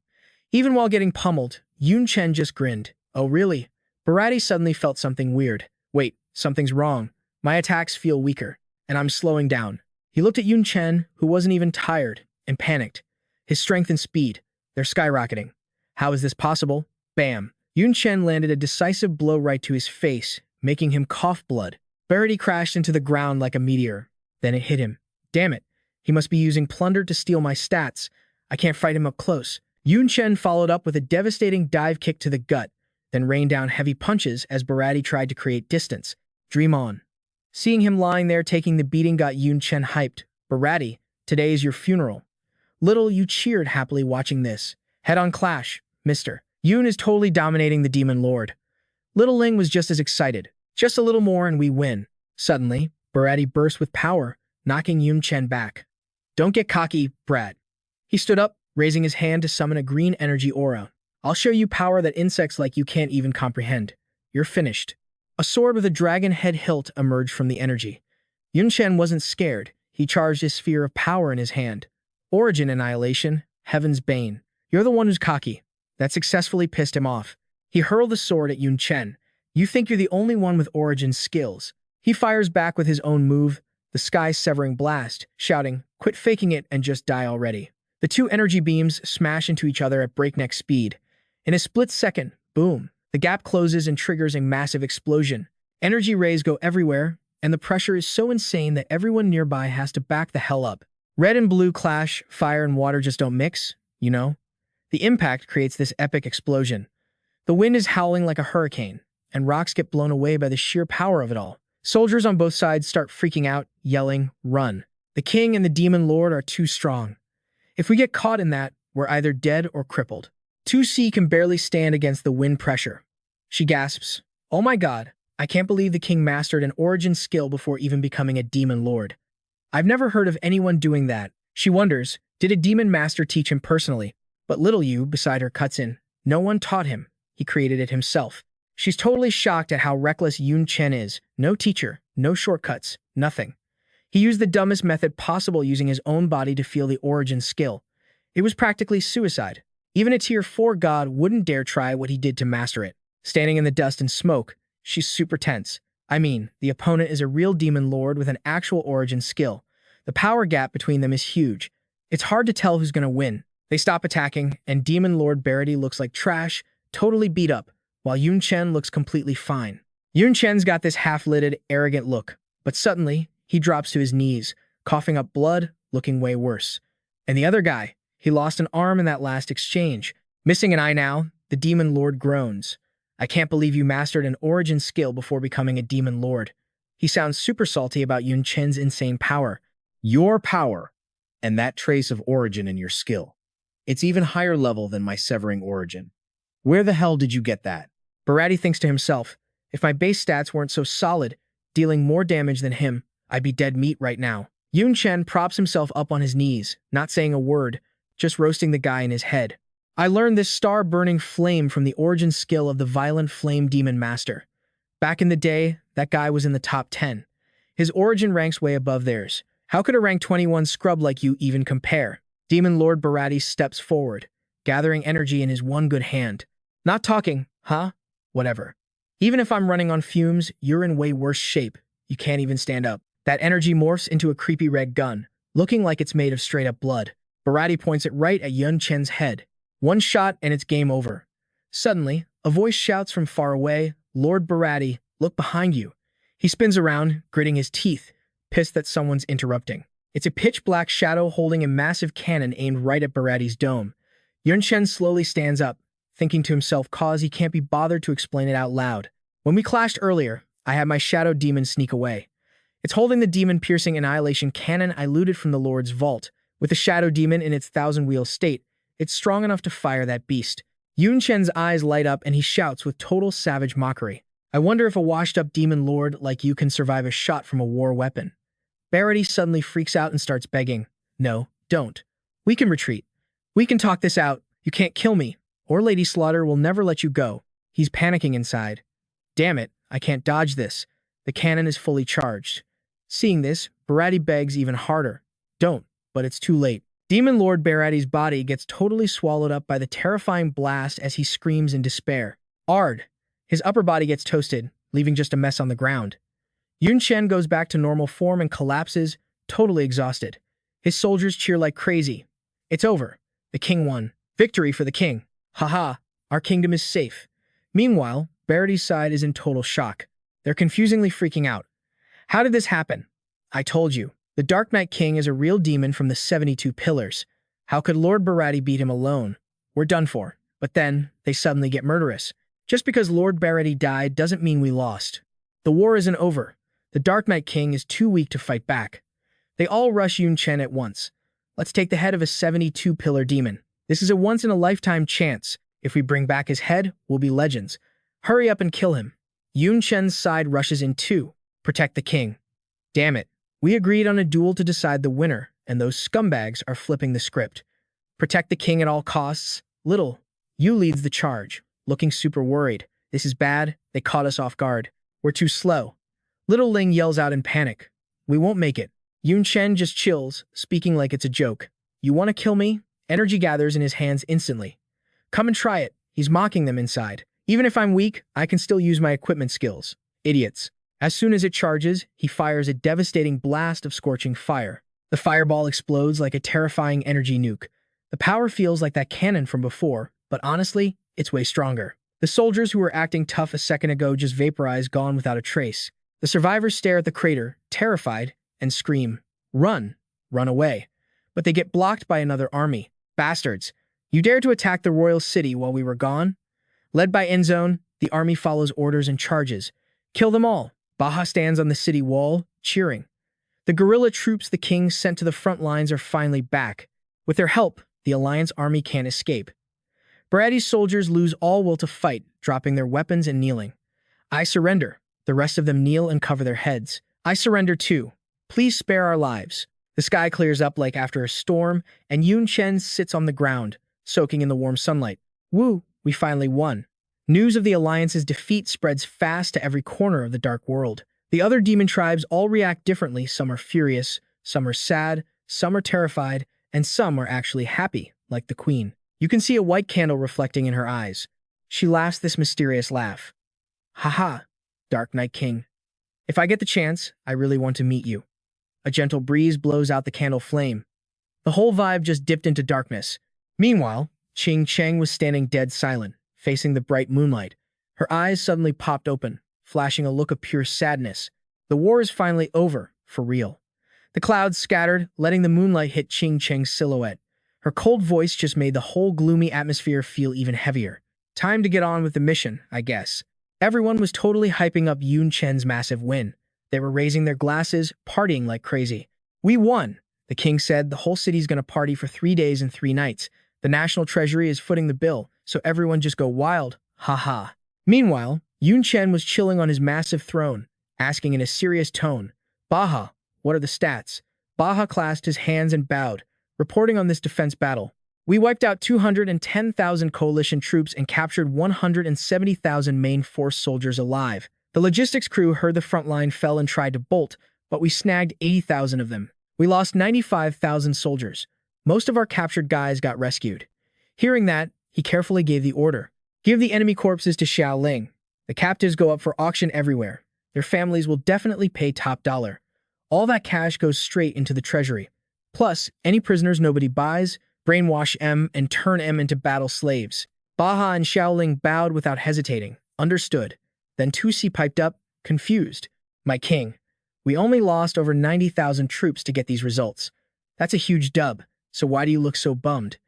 Even while getting pummeled, Yun Chen just grinned. Oh really? Barati suddenly felt something weird. Wait, something's wrong. My attacks feel weaker, and I'm slowing down. He looked at Yun Chen, who wasn't even tired, and panicked. His strength and speed, they're skyrocketing. How is this possible? Bam. Yun Chen landed a decisive blow right to his face, making him cough blood. Barati crashed into the ground like a meteor. Then it hit him. Damn it. He must be using plunder to steal my stats. I can't fight him up close. Yun Chen followed up with a devastating dive kick to the gut, then rained down heavy punches as Barati tried to create distance. Dream on. Seeing him lying there taking the beating got Yun Chen hyped. Barati, today is your funeral. Little, you cheered happily watching this. Head-on clash, mister. Yun is totally dominating the Demon Lord. Little Ling was just as excited. Just a little more and we win. Suddenly, Barati burst with power, knocking Yun Chen back. Don't get cocky, brat. He stood up, raising his hand to summon a green energy aura. I'll show you power that insects like you can't even comprehend. You're finished. A sword with a dragon head hilt emerged from the energy. Yun Chen wasn't scared. He charged his sphere of power in his hand. Origin Annihilation, Heaven's Bane. You're the one who's cocky. That successfully pissed him off. He hurled the sword at Yun Chen. You think you're the only one with Origin skills. He fires back with his own move, the sky-severing blast, shouting, quit faking it and just die already. The two energy beams smash into each other at breakneck speed. In a split second, boom, the gap closes and triggers a massive explosion. Energy rays go everywhere, and the pressure is so insane that everyone nearby has to back the hell up. Red and blue clash, fire and water just don't mix, you know? The impact creates this epic explosion. The wind is howling like a hurricane, and rocks get blown away by the sheer power of it all. Soldiers on both sides start freaking out, yelling, run. The king and the demon lord are too strong. If we get caught in that, we're either dead or crippled. 2C can barely stand against the wind pressure. She gasps, oh my god, I can't believe the king mastered an origin skill before even becoming a demon lord. I've never heard of anyone doing that. She wonders, did a demon master teach him personally? But little Yu, beside her, cuts in. No one taught him. He created it himself. She's totally shocked at how reckless Yun Chen is. No teacher, no shortcuts, nothing. He used the dumbest method possible using his own body to feel the origin skill. It was practically suicide. Even a tier 4 god wouldn't dare try what he did to master it. Standing in the dust and smoke, she's super tense. I mean, the opponent is a real demon lord with an actual origin skill. The power gap between them is huge. It's hard to tell who's gonna win. They stop attacking, and Demon Lord Barati looks like trash, totally beat up, while Yun Chen looks completely fine. Yun Chen's got this half-lidded, arrogant look, but suddenly, he drops to his knees, coughing up blood, looking way worse. And the other guy, he lost an arm in that last exchange. Missing an eye now, the Demon Lord groans. I can't believe you mastered an origin skill before becoming a Demon Lord. He sounds super salty about Yun Chen's insane power. Your power, and that trace of origin in your skill. It's even higher level than my severing origin. Where the hell did you get that? Barati thinks to himself, if my base stats weren't so solid, dealing more damage than him, I'd be dead meat right now. Yun Chen props himself up on his knees, not saying a word, just roasting the guy in his head. I learned this star-burning flame from the origin skill of the Violent Flame Demon Master. Back in the day, that guy was in the top 10. His origin ranks way above theirs. How could a rank 21 scrub like you even compare? Demon Lord Barati steps forward, gathering energy in his one good hand. Not talking, huh? Whatever. Even if I'm running on fumes, you're in way worse shape. You can't even stand up. That energy morphs into a creepy red gun, looking like it's made of straight-up blood. Barati points it right at Yun Chen's head. One shot and it's game over. Suddenly, a voice shouts from far away, "Lord Barati, look behind you." He spins around, gritting his teeth, pissed that someone's interrupting. It's a pitch-black shadow holding a massive cannon aimed right at Barati's dome. Yun Chen slowly stands up, thinking to himself cause he can't be bothered to explain it out loud. When we clashed earlier, I had my shadow demon sneak away. It's holding the demon-piercing annihilation cannon I looted from the Lord's vault. With the shadow demon in its thousand-wheel state, it's strong enough to fire that beast. Yun Chen's eyes light up and he shouts with total savage mockery. I wonder if a washed-up demon lord like you can survive a shot from a war weapon. Barati suddenly freaks out and starts begging. No, don't. We can retreat. We can talk this out. You can't kill me, or Lady Slaughter will never let you go. He's panicking inside. Damn it, I can't dodge this. The cannon is fully charged. Seeing this, Barati begs even harder. Don't, but it's too late. Demon Lord Barati's body gets totally swallowed up by the terrifying blast as he screams in despair. Ard! His upper body gets toasted, leaving just a mess on the ground. Yun Chen goes back to normal form and collapses, totally exhausted. His soldiers cheer like crazy. It's over. The king won. Victory for the king. Haha, our kingdom is safe. Meanwhile, Barati's side is in total shock. They're confusingly freaking out. How did this happen? I told you. The Dark Knight King is a real demon from the 72 Pillars. How could Lord Barati beat him alone? We're done for. But then, they suddenly get murderous. Just because Lord Barati died doesn't mean we lost. The war isn't over. The Dark Knight King is too weak to fight back. They all rush Yun Chen at once. Let's take the head of a 72-pillar demon. This is a once-in-a-lifetime chance. If we bring back his head, we'll be legends. Hurry up and kill him. Yun Chen's side rushes in too. Protect the king. Damn it. We agreed on a duel to decide the winner, and those scumbags are flipping the script. Protect the king at all costs. Little, Yu leads the charge, looking super worried. This is bad. They caught us off guard. We're too slow. Little Ling yells out in panic. We won't make it. Yun Chen just chills, speaking like it's a joke. You want to kill me? Energy gathers in his hands instantly. Come and try it. He's mocking them inside. Even if I'm weak, I can still use my equipment skills. Idiots. As soon as it charges, he fires a devastating blast of scorching fire. The fireball explodes like a terrifying energy nuke. The power feels like that cannon from before, but honestly, it's way stronger. The soldiers who were acting tough a second ago just vaporize, gone without a trace. The survivors stare at the crater, terrified, and scream, "Run! Run away!" But they get blocked by another army. Bastards! You dare to attack the royal city while we were gone? Led by Enzone, the army follows orders and charges. Kill them all! Baha stands on the city wall, cheering. The guerrilla troops the king sent to the front lines are finally back. With their help, the Alliance army can't escape. Barati's soldiers lose all will to fight, dropping their weapons and kneeling. I surrender. The rest of them kneel and cover their heads. I surrender too. Please spare our lives. The sky clears up like after a storm, and Yun Chen sits on the ground, soaking in the warm sunlight. Woo, we finally won. News of the Alliance's defeat spreads fast to every corner of the Dark World. The other demon tribes all react differently. Some are furious, some are sad, some are terrified, and some are actually happy, like the queen. You can see a white candle reflecting in her eyes. She laughs this mysterious laugh. Haha, Dark Knight King. If I get the chance, I really want to meet you. A gentle breeze blows out the candle flame. The whole vibe just dipped into darkness. Meanwhile, Qing Cheng was standing dead silent, facing the bright moonlight. Her eyes suddenly popped open, flashing a look of pure sadness. The war is finally over, for real. The clouds scattered, letting the moonlight hit Qing Cheng's silhouette. Her cold voice just made the whole gloomy atmosphere feel even heavier. Time to get on with the mission, I guess. Everyone was totally hyping up Yun Chen's massive win. They were raising their glasses, partying like crazy. We won, the king said. The whole city's gonna party for 3 days and 3 nights. The national treasury is footing the bill, so everyone just go wild. Ha ha. Meanwhile, Yun Chen was chilling on his massive throne, asking in a serious tone, Baha, what are the stats? Baha clasped his hands and bowed, reporting on this defense battle. We wiped out 210,000 coalition troops and captured 170,000 main force soldiers alive. The logistics crew heard the front line fell and tried to bolt, but we snagged 80,000 of them. We lost 95,000 soldiers. Most of our captured guys got rescued. Hearing that, he carefully gave the order. Give the enemy corpses to Xiao Ling. The captives go up for auction everywhere. Their families will definitely pay top dollar. All that cash goes straight into the treasury. Plus, any prisoners nobody buys, brainwash M and turn M into battle slaves. Baha and Xiaoling bowed without hesitating. Understood. Then Tusi piped up, confused. My king, we only lost over 90,000 troops to get these results. That's a huge dub, so why do you look so bummed?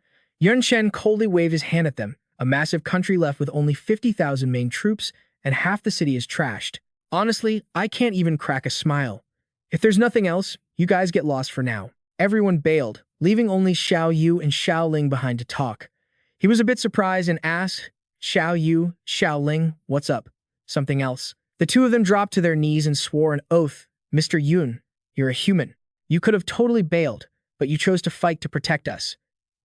Yun Chen coldly waved his hand at them. A massive country left with only 50,000 main troops, and half the city is trashed. Honestly, I can't even crack a smile. If there's nothing else, you guys get lost for now. Everyone bailed, leaving only Xiao Yu and Xiao Ling behind to talk. He was a bit surprised and asked, Xiao Yu, Xiao Ling, what's up? Something else. The two of them dropped to their knees and swore an oath. Mr. Yun, you're a human. You could have totally bailed, but you chose to fight to protect us.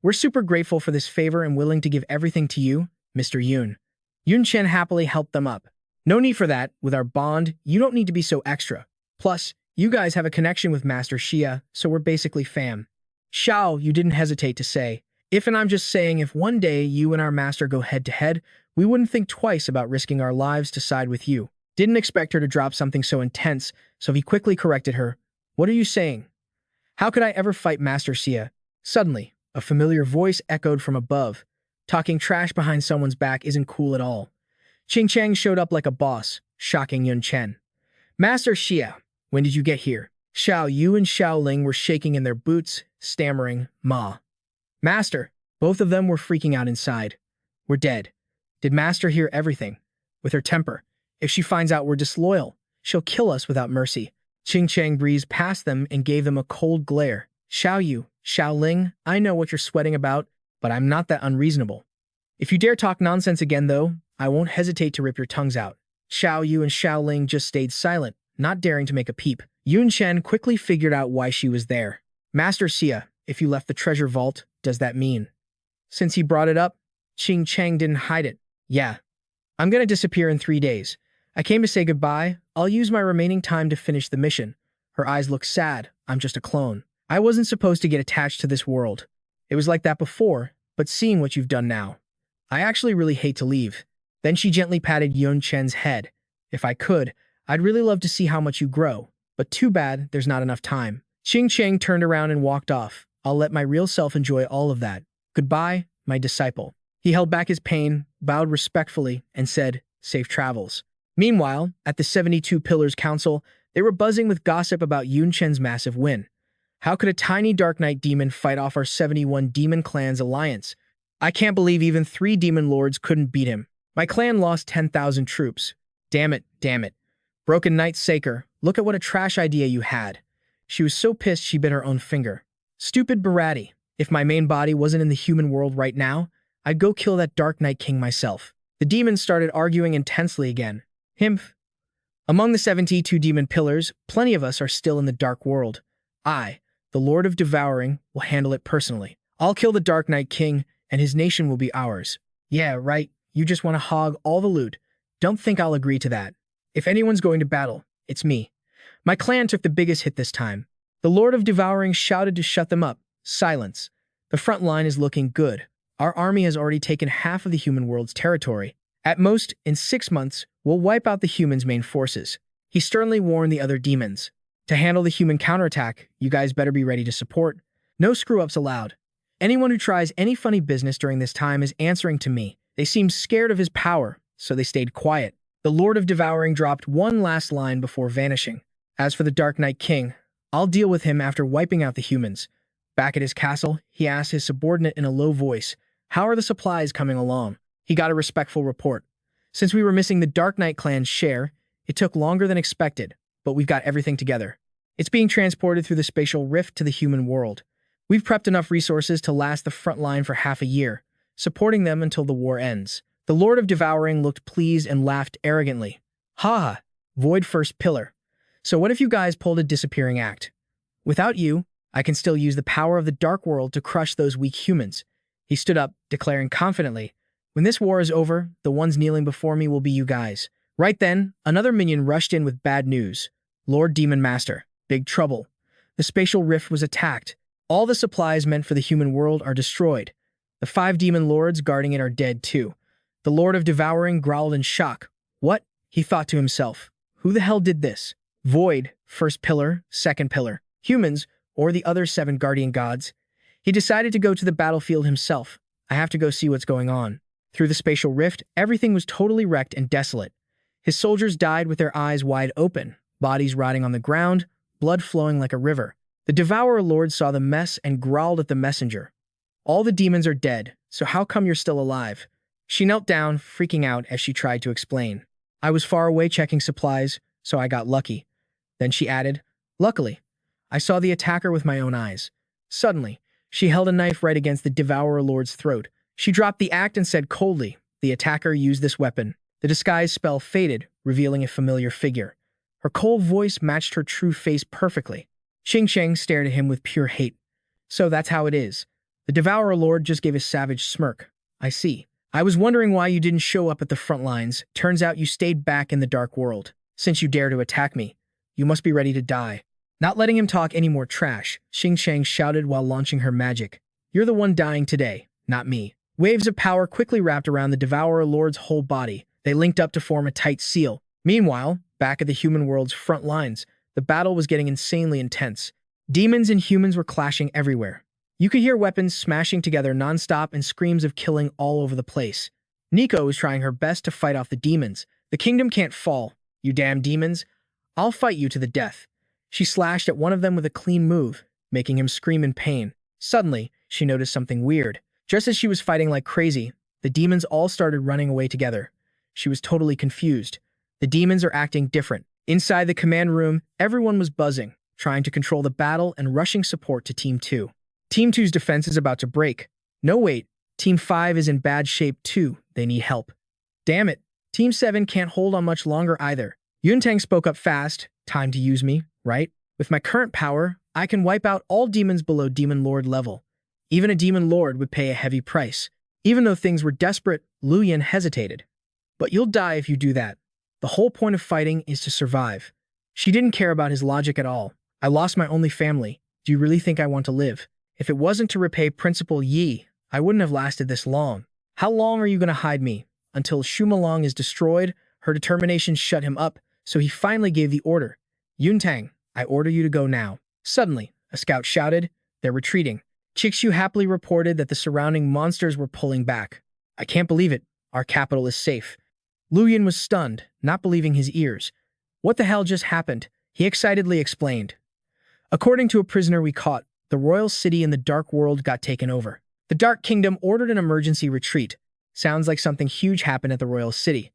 We're super grateful for this favor and willing to give everything to you, Mr. Yun. Yun Chen happily helped them up. No need for that. With our bond, you don't need to be so extra. Plus, you guys have a connection with Master Xia, so we're basically fam. Xiao, you didn't hesitate to say, I'm just saying if one day you and our master go head-to-head, we wouldn't think twice about risking our lives to side with you. Didn't expect her to drop something so intense, so he quickly corrected her. What are you saying? How could I ever fight Master Xia? Suddenly, a familiar voice echoed from above. Talking trash behind someone's back isn't cool at all. Qing Chang showed up like a boss, shocking Yun Chen. Master Xia, when did you get here? Xiao Yu and Xiao Ling were shaking in their boots, stammering, Ma. Master, both of them were freaking out inside. We're dead. Did Master hear everything? With her temper, if she finds out we're disloyal, she'll kill us without mercy. Qing Chang breezed past them and gave them a cold glare. Xiao Yu, Xiao Ling, I know what you're sweating about, but I'm not that unreasonable. If you dare talk nonsense again, though, I won't hesitate to rip your tongues out. Xiao Yu and Xiao Ling just stayed silent, not daring to make a peep. Yun Chen quickly figured out why she was there. Master Xia, if you left the treasure vault, does that mean? Since he brought it up, Qing Chang didn't hide it. Yeah. I'm gonna disappear in 3 days. I came to say goodbye. I'll use my remaining time to finish the mission. Her eyes look sad. I'm just a clone. I wasn't supposed to get attached to this world. It was like that before, but seeing what you've done now, I actually really hate to leave. Then she gently patted Yun Chen's head. If I could, I'd really love to see how much you grow, but too bad there's not enough time. Qing Chang turned around and walked off. I'll let my real self enjoy all of that. Goodbye, my disciple. He held back his pain, bowed respectfully, and said, safe travels. Meanwhile, at the 72 Pillars Council, they were buzzing with gossip about Yun Chen's massive win. How could a tiny Dark Knight demon fight off our 71 demon clans alliance? I can't believe even 3 demon lords couldn't beat him. My clan lost 10,000 troops. Damn it, damn it. Broken Knight Saker, look at what a trash idea you had. She was so pissed she bit her own finger. Stupid Barati. If my main body wasn't in the human world right now, I'd go kill that Dark Knight King myself. The demons started arguing intensely again. Himph. Among the 72 demon pillars, plenty of us are still in the dark world. I, the Lord of Devouring, will handle it personally. I'll kill the Dark Knight King, and his nation will be ours. Yeah, right. You just want to hog all the loot. Don't think I'll agree to that. If anyone's going to battle, it's me. My clan took the biggest hit this time. The Lord of Devouring shouted to shut them up. Silence. The front line is looking good. Our army has already taken half of the human world's territory. At most, in 6 months, we'll wipe out the humans' main forces. He sternly warned the other demons. To handle the human counterattack, you guys better be ready to support. No screw-ups allowed. Anyone who tries any funny business during this time is answering to me. They seemed scared of his power, so they stayed quiet. The Lord of Devouring dropped one last line before vanishing. As for the Dark Knight King, I'll deal with him after wiping out the humans. Back at his castle, he asked his subordinate in a low voice, how are the supplies coming along? He got a respectful report. Since we were missing the Dark Knight clan's share, it took longer than expected, but we've got everything together. It's being transported through the spatial rift to the human world. We've prepped enough resources to last the front line for half a year, supporting them until the war ends. The Lord of Devouring looked pleased and laughed arrogantly. Ha ha, Void First Pillar. So what if you guys pulled a disappearing act? Without you, I can still use the power of the Dark World to crush those weak humans. He stood up, declaring confidently, when this war is over, the ones kneeling before me will be you guys. Right then, another minion rushed in with bad news. Lord Demon Master, big trouble. The spatial rift was attacked. All the supplies meant for the human world are destroyed. The 5 demon lords guarding it are dead too. The Lord of Devouring growled in shock. What? He thought to himself. Who the hell did this? Void, first pillar, second pillar, humans, or the other 7 guardian gods. He decided to go to the battlefield himself. I have to go see what's going on. Through the spatial rift, everything was totally wrecked and desolate. His soldiers died with their eyes wide open, bodies rotting on the ground, blood flowing like a river. The Devourer Lord saw the mess and growled at the messenger. All the demons are dead, so how come you're still alive? She knelt down, freaking out as she tried to explain. I was far away checking supplies, so I got lucky. Then she added, luckily, I saw the attacker with my own eyes. Suddenly, she held a knife right against the Devourer Lord's throat. She dropped the act and said coldly, the attacker used this weapon. The disguise spell faded, revealing a familiar figure. Her cold voice matched her true face perfectly. Xing Sheng stared at him with pure hate. So that's how it is. The Devourer Lord just gave a savage smirk. I see. I was wondering why you didn't show up at the front lines. Turns out you stayed back in the dark world. Since you dare to attack me, you must be ready to die. Not letting him talk any more trash, Xing Sheng shouted while launching her magic. You're the one dying today, not me. Waves of power quickly wrapped around the Devourer Lord's whole body. They linked up to form a tight seal. Meanwhile, back at the human world's front lines, the battle was getting insanely intense. Demons and humans were clashing everywhere. You could hear weapons smashing together nonstop and screams of killing all over the place. Nico was trying her best to fight off the demons. The kingdom can't fall. You damn demons. I'll fight you to the death. She slashed at one of them with a clean move, making him scream in pain. Suddenly, she noticed something weird. Just as she was fighting like crazy, the demons all started running away together. She was totally confused. The demons are acting different. Inside the command room, everyone was buzzing, trying to control the battle and rushing support to Team 2. Team 2's defense is about to break. No wait, Team 5 is in bad shape too. They need help. Damn it, Team 7 can't hold on much longer either. Yun Chen spoke up fast. Time to use me, right? With my current power, I can wipe out all demons below Demon Lord level. Even a Demon Lord would pay a heavy price. Even though things were desperate, Lu Yin hesitated. But you'll die if you do that. The whole point of fighting is to survive. She didn't care about his logic at all. I lost my only family. Do you really think I want to live? If it wasn't to repay Principal Yi, I wouldn't have lasted this long. How long are you going to hide me? Until Shumalong is destroyed? Her determination shut him up, so he finally gave the order. Yun Tang, I order you to go now. Suddenly, a scout shouted, they're retreating. Chikshu happily reported that the surrounding monsters were pulling back. I can't believe it. Our capital is safe. Lu Yin was stunned, not believing his ears. What the hell just happened? He excitedly explained. According to a prisoner we caught, the royal city in the Dark World got taken over. The Dark Kingdom ordered an emergency retreat. Sounds like something huge happened at the royal city.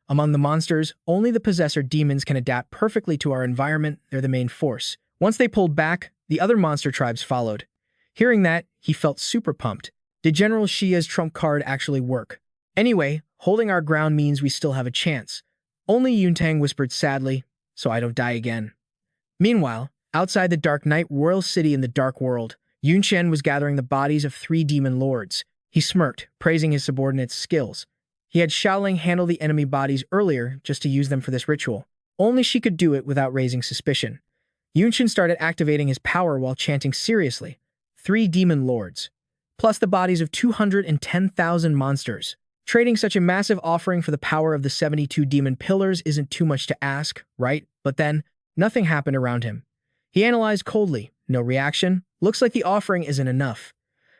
Among the monsters, only the possessor demons can adapt perfectly to our environment. They're the main force. Once they pulled back, the other monster tribes followed. Hearing that, he felt super pumped. Did General Xia's trump card actually work? Anyway, holding our ground means we still have a chance. Only Yun Tang whispered sadly, so I don't die again. Meanwhile, outside the Dark Knight royal city in the Dark World, Yun Chen was gathering the bodies of 3 demon lords. He smirked, praising his subordinates' skills. He had Xiaoling handle the enemy bodies earlier just to use them for this ritual. Only she could do it without raising suspicion. Yun Chen started activating his power while chanting seriously. 3 demon lords, plus the bodies of 210,000 monsters. Trading such a massive offering for the power of the 72 demon pillars isn't too much to ask, right? But then, nothing happened around him. He analyzed coldly. No reaction. Looks like the offering isn't enough.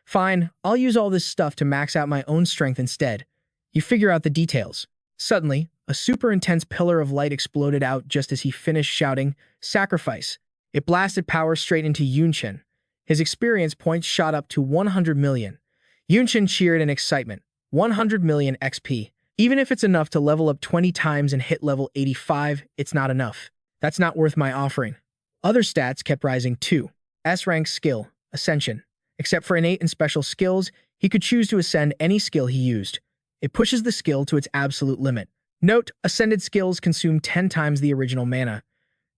Fine, I'll use all this stuff to max out my own strength instead. You figure out the details. Suddenly, a super intense pillar of light exploded out just as he finished shouting, "Sacrifice." It blasted power straight into Yun Chen. His experience points shot up to 100 million. Yun Chen cheered in excitement. 100 million XP. Even if it's enough to level up 20 times and hit level 85, it's not enough. That's not worth my offering. Other stats kept rising too. S-rank skill, Ascension. Except for innate and special skills, he could choose to ascend any skill he used. It pushes the skill to its absolute limit. Note, ascended skills consume 10 times the original mana.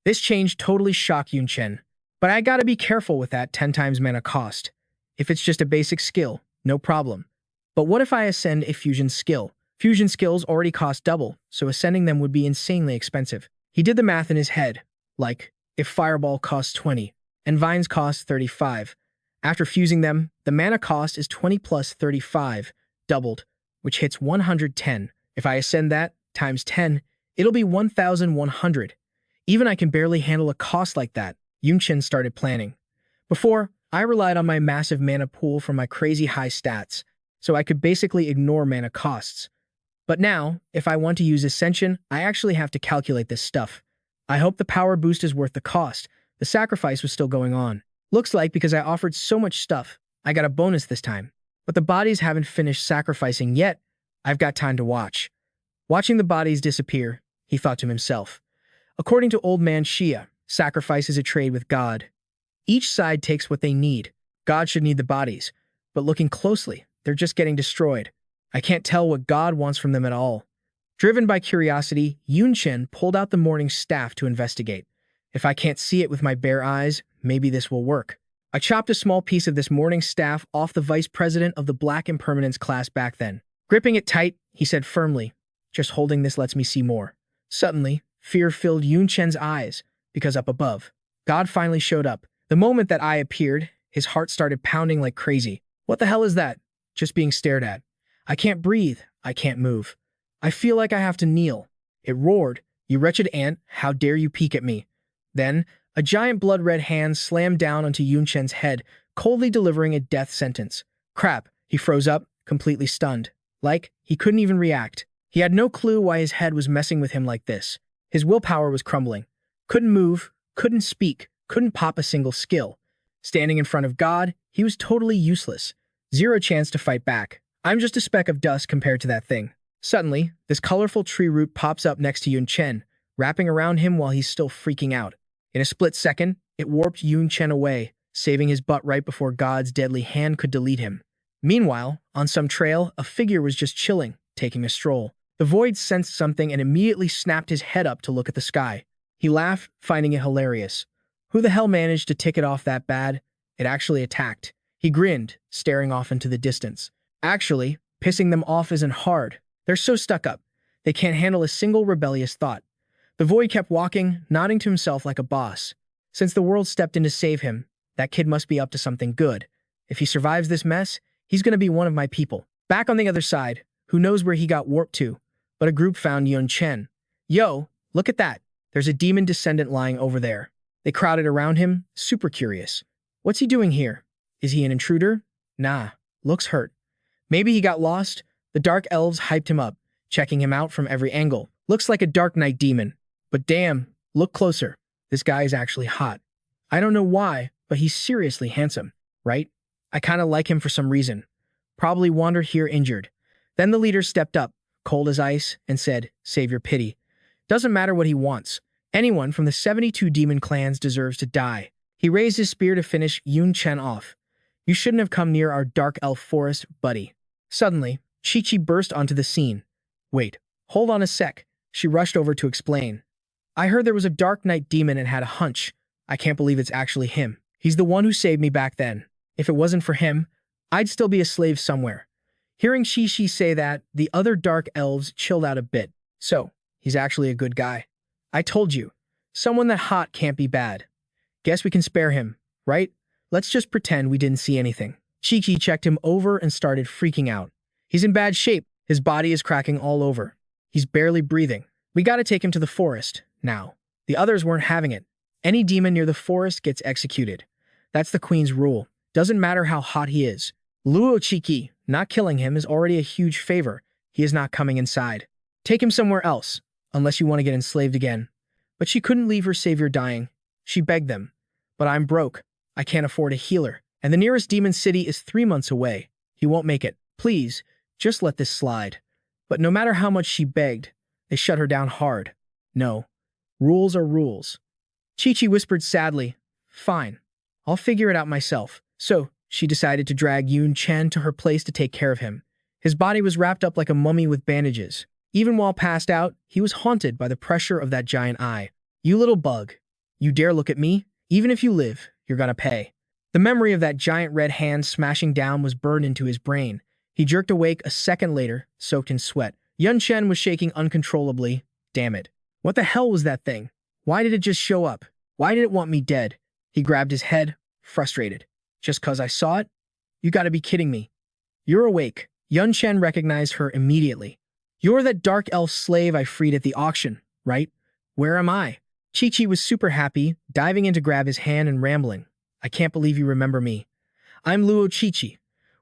This change totally shocked Yun Chen. But I gotta be careful with that 10 times mana cost. If it's just a basic skill, no problem. But what if I ascend a fusion skill? Fusion skills already cost double, so ascending them would be insanely expensive. He did the math in his head. Like, if Fireball costs 20, and Vines cost 35. After fusing them, the mana cost is 20 plus 35, doubled, which hits 110. If I ascend that, times 10, It'll be 1,100. Even I can barely handle a cost like that. Yun Chen started planning. Before, I relied on my massive mana pool for my crazy high stats, so I could basically ignore mana costs. But now, if I want to use Ascension, I actually have to calculate this stuff. I hope the power boost is worth the cost. The sacrifice was still going on. Looks like because I offered so much stuff, I got a bonus this time. But the bodies haven't finished sacrificing yet. I've got time to watch. Watching the bodies disappear, he thought to himself. According to Old Man Shia, sacrifice is a trade with God. Each side takes what they need. God should need the bodies. But looking closely, they're just getting destroyed. I can't tell what God wants from them at all. Driven by curiosity, Yun Chen pulled out the morning staff to investigate. If I can't see it with my bare eyes, maybe this will work. I chopped a small piece of this morning staff off the vice president of the Black Impermanence class back then. Gripping it tight, he said firmly, "Just holding this lets me see more." Suddenly, fear filled Yun Chen's eyes, because up above, God finally showed up. The moment that eye appeared, his heart started pounding like crazy. What the hell is that? Just being stared at. I can't breathe. I can't move. I feel like I have to kneel. It roared, "You wretched ant, how dare you peek at me?" Then, a giant blood-red hand slammed down onto Yun Chen's head, coldly delivering a death sentence. Crap, he froze up, completely stunned. Like, he couldn't even react. He had no clue why his head was messing with him like this. His willpower was crumbling. Couldn't move, couldn't speak, couldn't pop a single skill. Standing in front of God, he was totally useless. Zero chance to fight back. I'm just a speck of dust compared to that thing. Suddenly, this colorful tree root pops up next to Yun Chen, wrapping around him while he's still freaking out. In a split second, it warped Yun Chen away, saving his butt right before God's deadly hand could delete him. Meanwhile, on some trail, a figure was just chilling, taking a stroll. The void sensed something and immediately snapped his head up to look at the sky. He laughed, finding it hilarious. Who the hell managed to tick it off that bad? It actually attacked. He grinned, staring off into the distance. Actually, pissing them off isn't hard. They're so stuck up. They can't handle a single rebellious thought. The void kept walking, nodding to himself like a boss. Since the world stepped in to save him, that kid must be up to something good. If he survives this mess, he's gonna be one of my people. Back on the other side, who knows where he got warped to, but a group found Yun Chen. Yo, look at that. There's a demon descendant lying over there. They crowded around him, super curious. What's he doing here? Is he an intruder? Nah, looks hurt. Maybe he got lost. The dark elves hyped him up, checking him out from every angle. Looks like a dark night demon. But damn, look closer. This guy is actually hot. I don't know why, but he's seriously handsome, right? I kinda like him for some reason. Probably wandered here injured. Then the leader stepped up, cold as ice, and said, "Save your pity. Doesn't matter what he wants. Anyone from the 72 demon clans deserves to die." He raised his spear to finish Yun Chen off. "You shouldn't have come near our dark elf forest, buddy." Suddenly, Chi-Chi burst onto the scene. "Wait, hold on a sec." She rushed over to explain. "I heard there was a dark night demon and had a hunch. I can't believe it's actually him. He's the one who saved me back then. If it wasn't for him, I'd still be a slave somewhere." Hearing Chi-Chi say that, the other dark elves chilled out a bit. "So, he's actually a good guy. I told you, someone that hot can't be bad. Guess we can spare him, right? Let's just pretend we didn't see anything." Chi-Chi checked him over and started freaking out. "He's in bad shape. His body is cracking all over. He's barely breathing. We gotta take him to the forest, now." The others weren't having it. Any demon near the forest gets executed. That's the queen's rule. Doesn't matter how hot he is. Luo Chi-Chi, not killing him is already a huge favor. He is not coming inside. Take him somewhere else, unless you want to get enslaved again. But she couldn't leave her savior dying. She begged them. "But I'm broke. I can't afford a healer. And the nearest demon city is 3 months away. He won't make it. Please, just let this slide." But no matter how much she begged, they shut her down hard. No. Rules are rules. Chi-Chi whispered sadly, "Fine. I'll figure it out myself." So, she decided to drag Yun Chen to her place to take care of him. His body was wrapped up like a mummy with bandages. Even while passed out, he was haunted by the pressure of that giant eye. "You little bug. You dare look at me? Even if you live, you're gonna pay." The memory of that giant red hand smashing down was burned into his brain. He jerked awake a second later, soaked in sweat. Yun Chen was shaking uncontrollably. Damn it. What the hell was that thing? Why did it just show up? Why did it want me dead? He grabbed his head, frustrated. "Just 'cause I saw it? You gotta be kidding me." "You're awake." Yun Chen recognized her immediately. "You're that dark elf slave I freed at the auction. right? Where am I? Chi-Chi was super happy, diving in to grab his hand and rambling. I can't believe you remember me. I'm Luo Chi-Chi.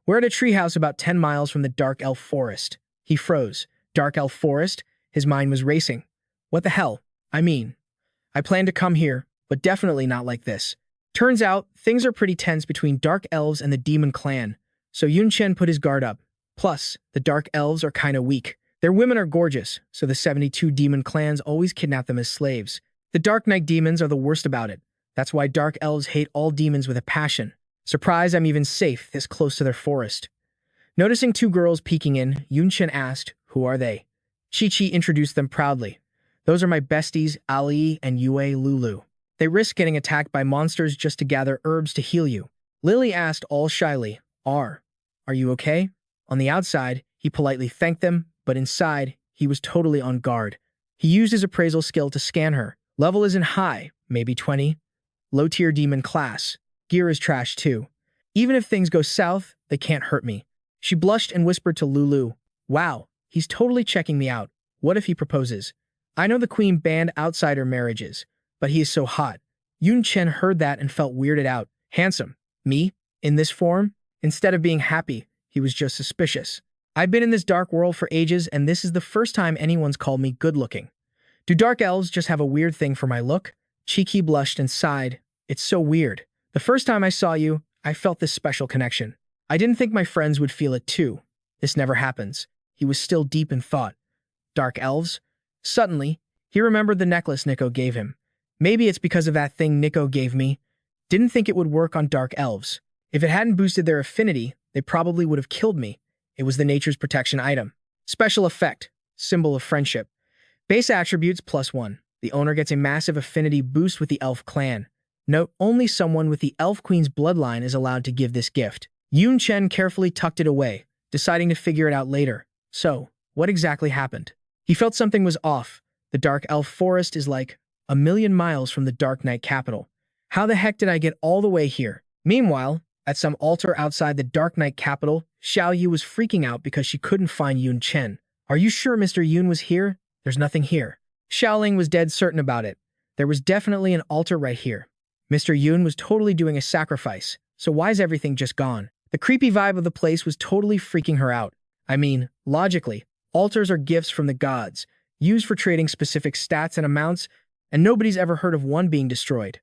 We're at a treehouse about 10 miles from the Dark Elf Forest. He froze. Dark Elf Forest? His mind was racing. What the hell? I mean, I planned to come here, but definitely not like this. Turns out, things are pretty tense between Dark Elves and the Demon Clan, so Yun Chen put his guard up. Plus, the Dark Elves are kinda weak. Their women are gorgeous, so the 72 Demon Clans always kidnap them as slaves. The Dark Knight demons are the worst about it. That's why Dark Elves hate all demons with a passion. Surprised I'm even safe this close to their forest. Noticing two girls peeking in, Yun Chen asked, "Who are they?" Chi-Chi introduced them proudly. "Those are my besties, Ali and Yue Lulu. They risk getting attacked by monsters just to gather herbs to heal you." Lily asked all shyly, Are you okay?" On the outside, he politely thanked them, but inside, he was totally on guard. He used his appraisal skill to scan her. Level isn't high, maybe 20. Low-tier demon class. Gear is trash too. Even if things go south, they can't hurt me. She blushed and whispered to Lulu, "Wow, he's totally checking me out. What if he proposes? I know the queen banned outsider marriages, but he is so hot." Yun Chen heard that and felt weirded out. Handsome. Me? In this form? Instead of being happy, he was just suspicious. I've been in this dark world for ages, and this is the first time anyone's called me good-looking. Do dark elves just have a weird thing for my look? Chi-Chi blushed and sighed. It's so weird. The first time I saw you, I felt this special connection. I didn't think my friends would feel it too. This never happens. He was still deep in thought. Dark elves? Suddenly, he remembered the necklace Nico gave him. Maybe it's because of that thing Nico gave me. Didn't think it would work on dark elves. If it hadn't boosted their affinity, they probably would have killed me. It was the nature's protection item. Special effect. Symbol of friendship. Base attributes +1. The owner gets a massive affinity boost with the elf clan. Note, only someone with the elf queen's bloodline is allowed to give this gift. Yun Chen carefully tucked it away, deciding to figure it out later. So, what exactly happened? He felt something was off. The Dark Elf Forest is like a million miles from the Dark Knight capital. How the heck did I get all the way here? Meanwhile, at some altar outside the Dark Knight capital, Xiao Yu was freaking out because she couldn't find Yun Chen. Are you sure Mr. Yun was here? There's nothing here. Xiaoling was dead certain about it. There was definitely an altar right here. Mr. Yun was totally doing a sacrifice, so why is everything just gone? The creepy vibe of the place was totally freaking her out. I mean, logically, altars are gifts from the gods, used for trading specific stats and amounts, and nobody's ever heard of one being destroyed.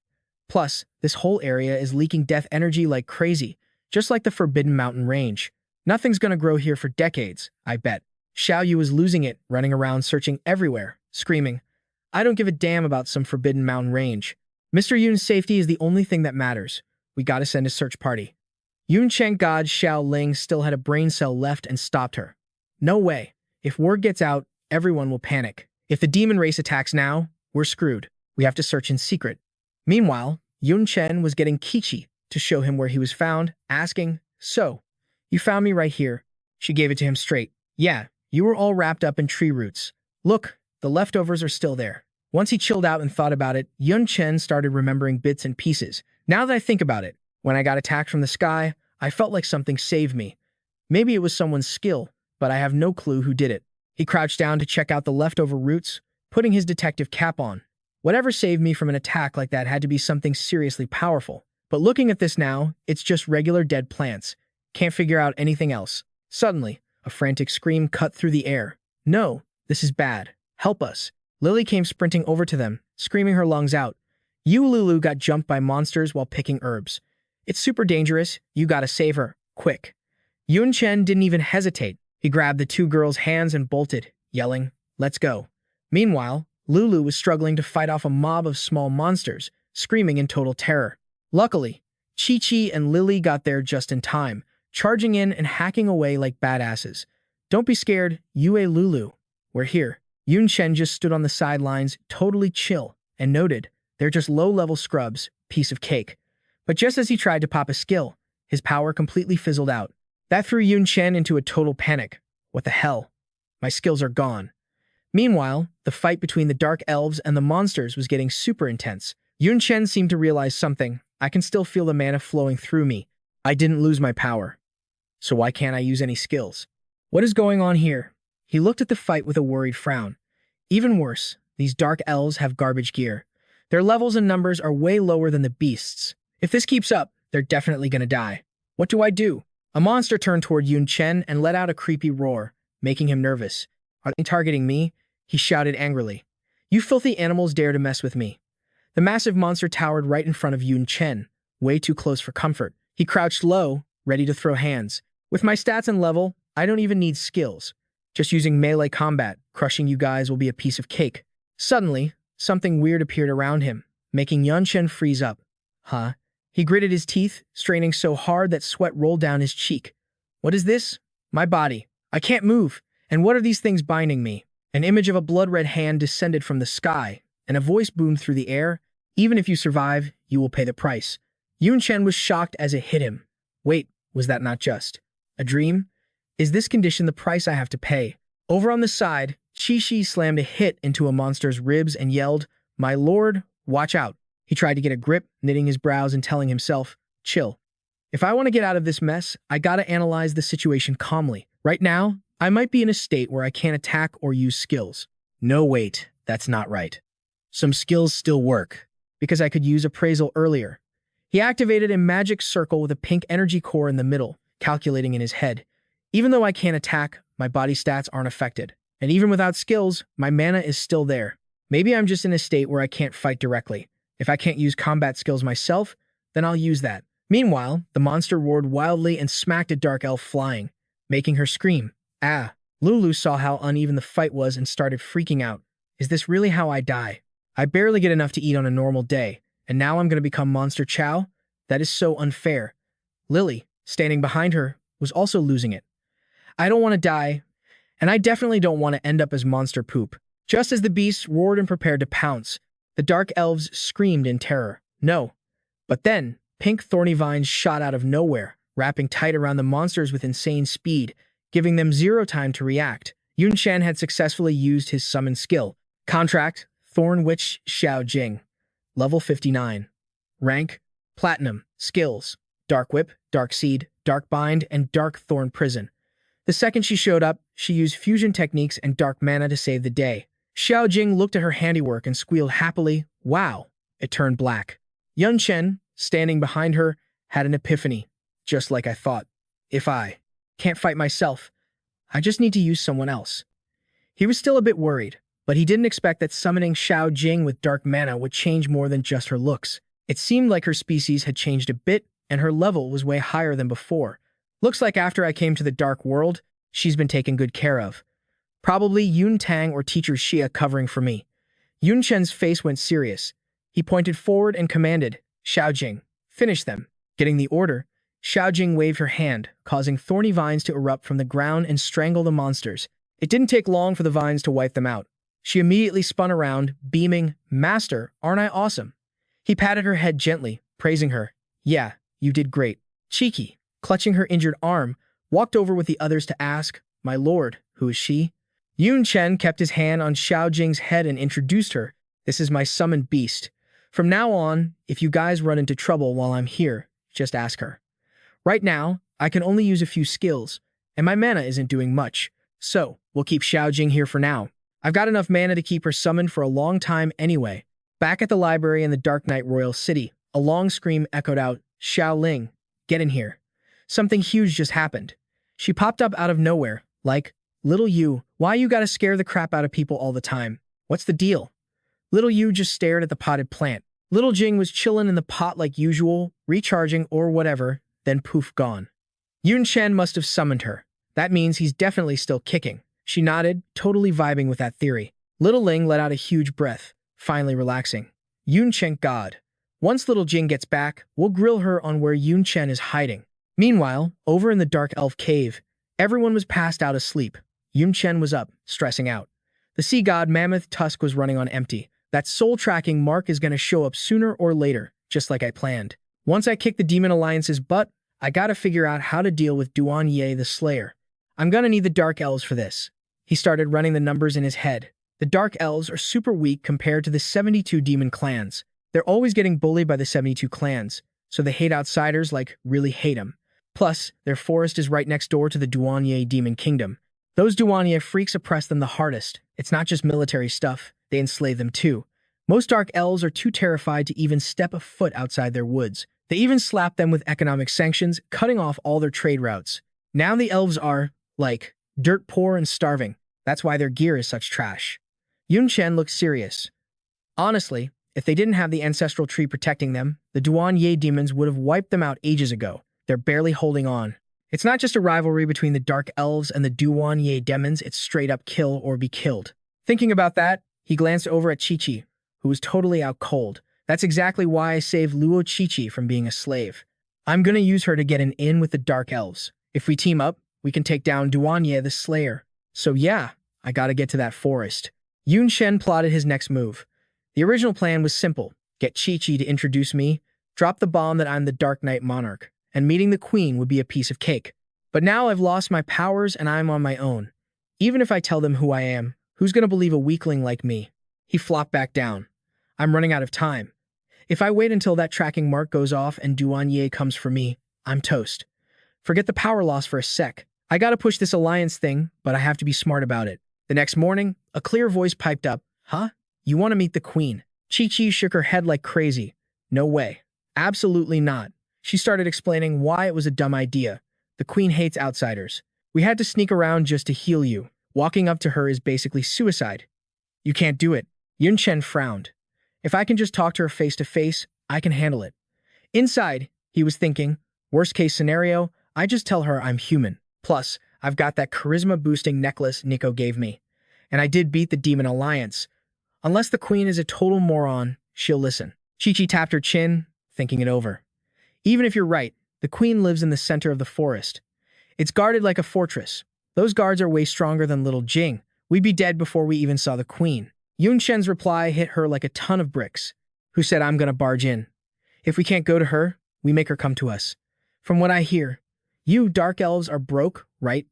Plus, this whole area is leaking death energy like crazy, just like the Forbidden Mountain Range. Nothing's gonna grow here for decades, I bet. Xiao Yu was losing it, running around searching everywhere, screaming, "I don't give a damn about some Forbidden Mountain Range. Mr. Yun's safety is the only thing that matters. We gotta send a search party." Yun Chen God Xiao Ling still had a brain cell left and stopped her. No way. If word gets out, everyone will panic. If the demon race attacks now, we're screwed. We have to search in secret. Meanwhile, Yun Chen was getting Kichi to show him where he was found, asking, "So, you found me right here." She gave it to him straight. "Yeah, you were all wrapped up in tree roots. Look, the leftovers are still there." Once he chilled out and thought about it, Yun Chen started remembering bits and pieces. Now that I think about it, when I got attacked from the sky, I felt like something saved me. Maybe it was someone's skill, but I have no clue who did it. He crouched down to check out the leftover roots, putting his detective cap on. Whatever saved me from an attack like that had to be something seriously powerful. But looking at this now, it's just regular dead plants. Can't figure out anything else. Suddenly, a frantic scream cut through the air. "No, this is bad. Help us." Lily came sprinting over to them, screaming her lungs out. Yu Lulu got jumped by monsters while picking herbs. "It's super dangerous. You gotta save her. Quick." Yun Chen didn't even hesitate. He grabbed the two girls' hands and bolted, yelling, "Let's go." Meanwhile, Lulu was struggling to fight off a mob of small monsters, screaming in total terror. Luckily, Chi-Chi and Lily got there just in time, charging in and hacking away like badasses. "Don't be scared, Yue Lulu. We're here." Yun Chen just stood on the sidelines, totally chill, and noted, "They're just low-level scrubs, piece of cake." But just as he tried to pop a skill, his power completely fizzled out. That threw Yun Chen into a total panic. What the hell? My skills are gone. Meanwhile, the fight between the dark elves and the monsters was getting super intense. Yun Chen seemed to realize something. I can still feel the mana flowing through me. I didn't lose my power. So why can't I use any skills? What is going on here? He looked at the fight with a worried frown. Even worse, These dark elves have garbage gear. Their levels and numbers are way lower than the beasts. If this keeps up, they're definitely gonna die. What do I do? A monster turned toward Yun Chen and let out a creepy roar, making him nervous. Are they targeting me? He shouted angrily. You filthy animals dare to mess with me. The massive monster towered right in front of Yun Chen, way too close for comfort. He crouched low, ready to throw hands. With my stats and level, I don't even need skills. Just using melee combat, crushing you guys will be a piece of cake. Suddenly, something weird appeared around him, making Yun Chen freeze up. Huh? He gritted his teeth, straining so hard that sweat rolled down his cheek. What is this? My body. I can't move. And what are these things binding me? An image of a blood-red hand descended from the sky, and a voice boomed through the air. Even if you survive, you will pay the price. Yun Chen was shocked as it hit him. Wait, was that not just a dream? Is this condition the price I have to pay? Over on the side, Chi slammed a hit into a monster's ribs and yelled, My lord, watch out. He tried to get a grip, knitting his brows and telling himself, chill. If I want to get out of this mess, I gotta analyze the situation calmly. Right now, I might be in a state where I can't attack or use skills. No, wait, that's not right. Some skills still work, because I could use appraisal earlier. He activated a magic circle with a pink energy core in the middle, calculating in his head. Even though I can't attack, my body stats aren't affected. And even without skills, my mana is still there. Maybe I'm just in a state where I can't fight directly. If I can't use combat skills myself, then I'll use that. Meanwhile, the monster roared wildly and smacked a dark elf flying, making her scream. Ah! Lulu saw how uneven the fight was and started freaking out. Is this really how I die? I barely get enough to eat on a normal day, and now I'm going to become Monster Chow? That is so unfair. Lily, standing behind her, was also losing it. I don't want to die, and I definitely don't want to end up as Monster Poop. Just as the beasts roared and prepared to pounce, the dark elves screamed in terror. No. But then, pink thorny vines shot out of nowhere, wrapping tight around the monsters with insane speed, giving them zero time to react. Yun Chen had successfully used his summon skill. Contract, Thorn Witch Xiao Jing. Level 59. Rank, Platinum. Skills, Dark Whip, Dark Seed, Dark Bind, and Dark Thorn Prison. The second she showed up, she used fusion techniques and dark mana to save the day. Xiao Jing looked at her handiwork and squealed happily, wow, it turned black. Yun Chen, standing behind her, had an epiphany, just like I thought. If I can't fight myself, I just need to use someone else. He was still a bit worried, but he didn't expect that summoning Xiao Jing with dark mana would change more than just her looks. It seemed like her species had changed a bit, and her level was way higher than before. Looks like after I came to the dark world, she's been taken good care of. Probably Yun Tang or Teacher Xia covering for me. Yun Chen's face went serious. He pointed forward and commanded, Xiao Jing, finish them. Getting the order, Xiao Jing waved her hand, causing thorny vines to erupt from the ground and strangle the monsters. It didn't take long for the vines to wipe them out. She immediately spun around, beaming, Master, aren't I awesome? He patted her head gently, praising her. Yeah, you did great. Cheeky, clutching her injured arm, walked over with the others to ask, My lord, who is she? Yun Chen kept his hand on Xiao Jing's head and introduced her. This is my summoned beast. From now on, if you guys run into trouble while I'm here, just ask her. Right now, I can only use a few skills, and my mana isn't doing much, so we'll keep Xiao Jing here for now. I've got enough mana to keep her summoned for a long time anyway. Back at the library in the Dark Knight Royal City, a long scream echoed out, Xiao Ling, get in here. Something huge just happened. She popped up out of nowhere, like, Little you, why you gotta scare the crap out of people all the time? What's the deal? Little you just stared at the potted plant. Little Jing was chillin' in the pot like usual, recharging or whatever, then poof gone. Yun Chen must have summoned her. That means he's definitely still kicking. She nodded, totally vibing with that theory. Little Ling let out a huge breath, finally relaxing. Yun Chen God. Once Little Jing gets back, we'll grill her on where Yun Chen is hiding. Meanwhile, over in the Dark Elf Cave, everyone was passed out asleep. Yun Chen was up, stressing out. The sea god Mammoth Tusk was running on empty. That soul-tracking mark is going to show up sooner or later, just like I planned. Once I kick the Demon Alliance's butt, I gotta figure out how to deal with Duan Ye the Slayer. I'm gonna need the Dark Elves for this. He started running the numbers in his head. The Dark Elves are super weak compared to the 72 demon clans. They're always getting bullied by the 72 clans, so they hate outsiders like really hate them. Plus, their forest is right next door to the Duan Ye Demon Kingdom. Those douanier freaks oppress them the hardest. It's not just military stuff, they enslave them too. Most dark elves are too terrified to even step a foot outside their woods. They even slap them with economic sanctions, cutting off all their trade routes. Now the elves are, like, dirt poor and starving. That's why their gear is such trash. Yun Chen looked serious. Honestly, if they didn't have the ancestral tree protecting them, the douanier demons would have wiped them out ages ago. They're barely holding on. It's not just a rivalry between the dark elves and the douanier demons, it's straight up kill or be killed. Thinking about that, he glanced over at Chi-Chi, who was totally out cold. That's exactly why I saved Luo Chi-Chi from being a slave. I'm gonna use her to get an in with the dark elves. If we team up, we can take down Douanier the Slayer. So yeah, I gotta get to that forest. Yun Chen plotted his next move. The original plan was simple. Get Chi-Chi to introduce me, drop the bomb that I'm the Dark Knight Monarch, and meeting the Queen would be a piece of cake. But now I've lost my powers and I'm on my own. Even if I tell them who I am, who's gonna believe a weakling like me? He flopped back down. I'm running out of time. If I wait until that tracking mark goes off and Douanier comes for me, I'm toast. Forget the power loss for a sec. I gotta push this alliance thing, but I have to be smart about it. The next morning, a clear voice piped up. Huh? You want to meet the Queen? Chi-Chi shook her head like crazy. No way. Absolutely not. She started explaining why it was a dumb idea. The Queen hates outsiders. We had to sneak around just to heal you. Walking up to her is basically suicide. You can't do it. Yun Chen frowned. If I can just talk to her face to face, I can handle it. Inside, he was thinking, worst case scenario, I just tell her I'm human. Plus, I've got that charisma-boosting necklace Nico gave me. And I did beat the Demon Alliance. Unless the Queen is a total moron, she'll listen. Chi-Chi tapped her chin, thinking it over. Even if you're right, the Queen lives in the center of the forest. It's guarded like a fortress. Those guards are way stronger than little Jing. We'd be dead before we even saw the Queen. Yun Chen's reply hit her like a ton of bricks. Who said I'm gonna barge in? If we can't go to her, we make her come to us. From what I hear, you dark elves are broke, right?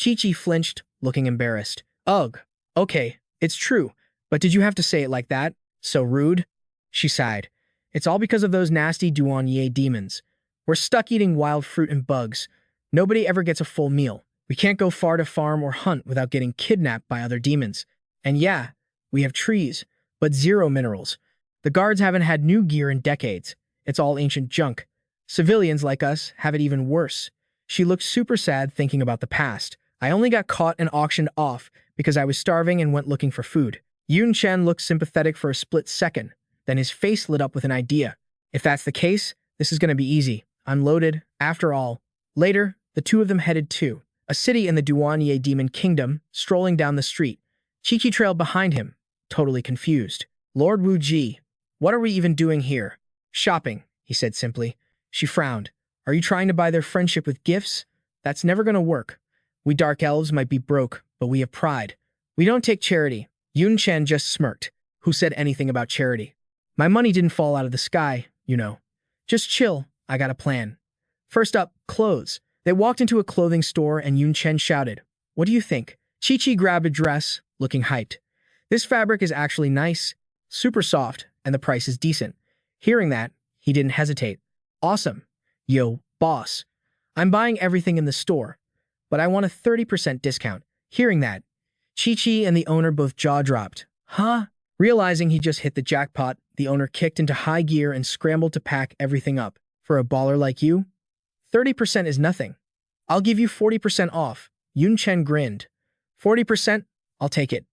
Chi-Chi flinched, looking embarrassed. Ugh. Okay, it's true. But did you have to say it like that? So rude? She sighed. It's all because of those nasty douanier demons. We're stuck eating wild fruit and bugs. Nobody ever gets a full meal. We can't go far to farm or hunt without getting kidnapped by other demons. And yeah, we have trees, but zero minerals. The guards haven't had new gear in decades. It's all ancient junk. Civilians like us have it even worse. She looked super sad thinking about the past. I only got caught and auctioned off because I was starving and went looking for food. Yun Chen looked sympathetic for a split second. Then his face lit up with an idea. If that's the case, this is going to be easy. I'm loaded, after all. Later, the two of them headed to a city in the Douanier Demon Kingdom, strolling down the street. Chi-Chi trailed behind him, totally confused. Lord Wu Ji, what are we even doing here? Shopping, he said simply. She frowned. Are you trying to buy their friendship with gifts? That's never going to work. We dark elves might be broke, but we have pride. We don't take charity. Yun Chen just smirked. Who said anything about charity? My money didn't fall out of the sky, you know. Just chill, I got a plan. First up, clothes. They walked into a clothing store and Yun Chen shouted, What do you think? Chi-Chi grabbed a dress, looking hyped. This fabric is actually nice, super soft, and the price is decent. Hearing that, he didn't hesitate. Awesome. Yo, boss. I'm buying everything in the store, but I want a 30% discount. Hearing that, Chi-Chi and the owner both jaw-dropped. Huh? Realizing he just hit the jackpot, the owner kicked into high gear and scrambled to pack everything up. For a baller like you, 30% is nothing. I'll give you 40% off. Yun Chen grinned. 40%? I'll take it.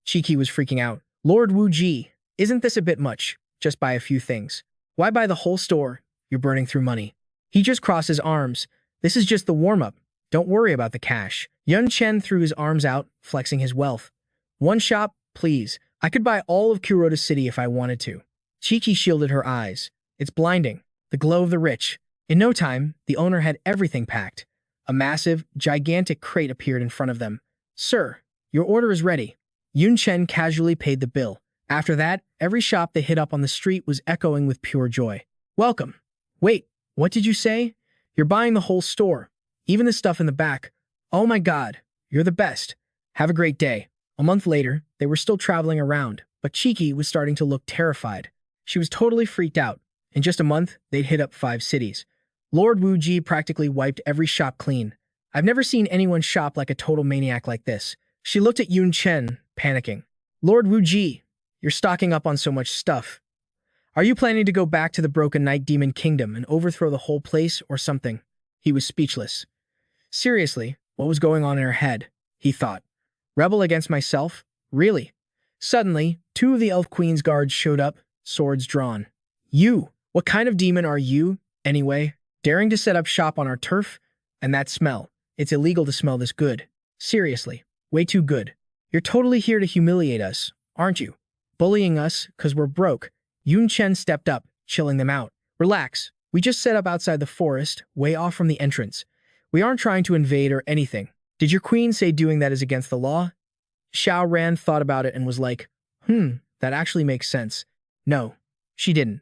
Chi-Chi was freaking out. Lord Wu Ji, isn't this a bit much? Just buy a few things. Why buy the whole store? You're burning through money. He just crossed his arms. This is just the warm-up. Don't worry about the cash. Yun Chen threw his arms out, flexing his wealth. One shop, please. I could buy all of Kuroda City if I wanted to. Chi-Chi shielded her eyes. It's blinding. The glow of the rich. In no time, the owner had everything packed. A massive, gigantic crate appeared in front of them. Sir, your order is ready. Yun Chen casually paid the bill. After that, every shop they hit up on the street was echoing with pure joy. Welcome. Wait, what did you say? You're buying the whole store. Even the stuff in the back. Oh my god, you're the best. Have a great day. A month later, they were still traveling around, but Chi-Chi was starting to look terrified. She was totally freaked out. In just a month, they'd hit up 5 cities. Lord Wu Ji practically wiped every shop clean. I've never seen anyone shop like a total maniac like this. She looked at Yun Chen, panicking. Lord Wuji, you're stocking up on so much stuff. Are you planning to go back to the Broken Night Demon Kingdom and overthrow the whole place or something? He was speechless. Seriously, what was going on in her head? He thought. Rebel against myself? Really? Suddenly, two of the Elf Queen's guards showed up, swords drawn. You! What kind of demon are you, anyway? Daring to set up shop on our turf? And that smell. It's illegal to smell this good. Seriously, way too good. You're totally here to humiliate us, aren't you? Bullying us because we're broke. Yun Chen stepped up, chilling them out. Relax. We just set up outside the forest, way off from the entrance. We aren't trying to invade or anything. Did your queen say doing that is against the law? Xiao Ran thought about it and was like, that actually makes sense. No, she didn't.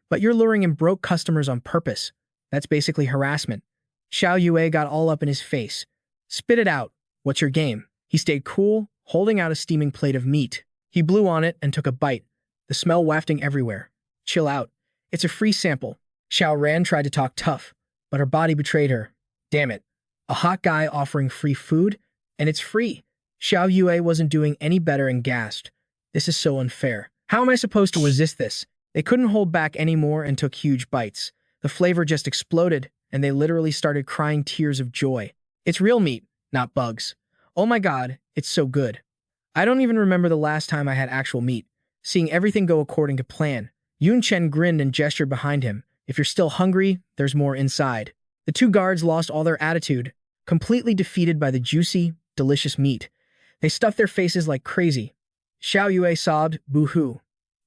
But you're luring in broke customers on purpose. That's basically harassment. Xiao Yue got all up in his face. Spit it out. What's your game? He stayed cool, holding out a steaming plate of meat. He blew on it and took a bite, the smell wafting everywhere. Chill out. It's a free sample. Xiao Ran tried to talk tough, but her body betrayed her. Damn it. A hot guy offering free food? And it's free. Xiao Yue wasn't doing any better and gasped. This is so unfair. How am I supposed to resist this? They couldn't hold back anymore and took huge bites. The flavor just exploded, and they literally started crying tears of joy. It's real meat, not bugs. Oh my god, it's so good. I don't even remember the last time I had actual meat. Seeing everything go according to plan, Yun Chen grinned and gestured behind him. If you're still hungry, there's more inside. The two guards lost all their attitude, completely defeated by the juicy, delicious meat. They stuffed their faces like crazy. Xiao Yue sobbed, boo-hoo.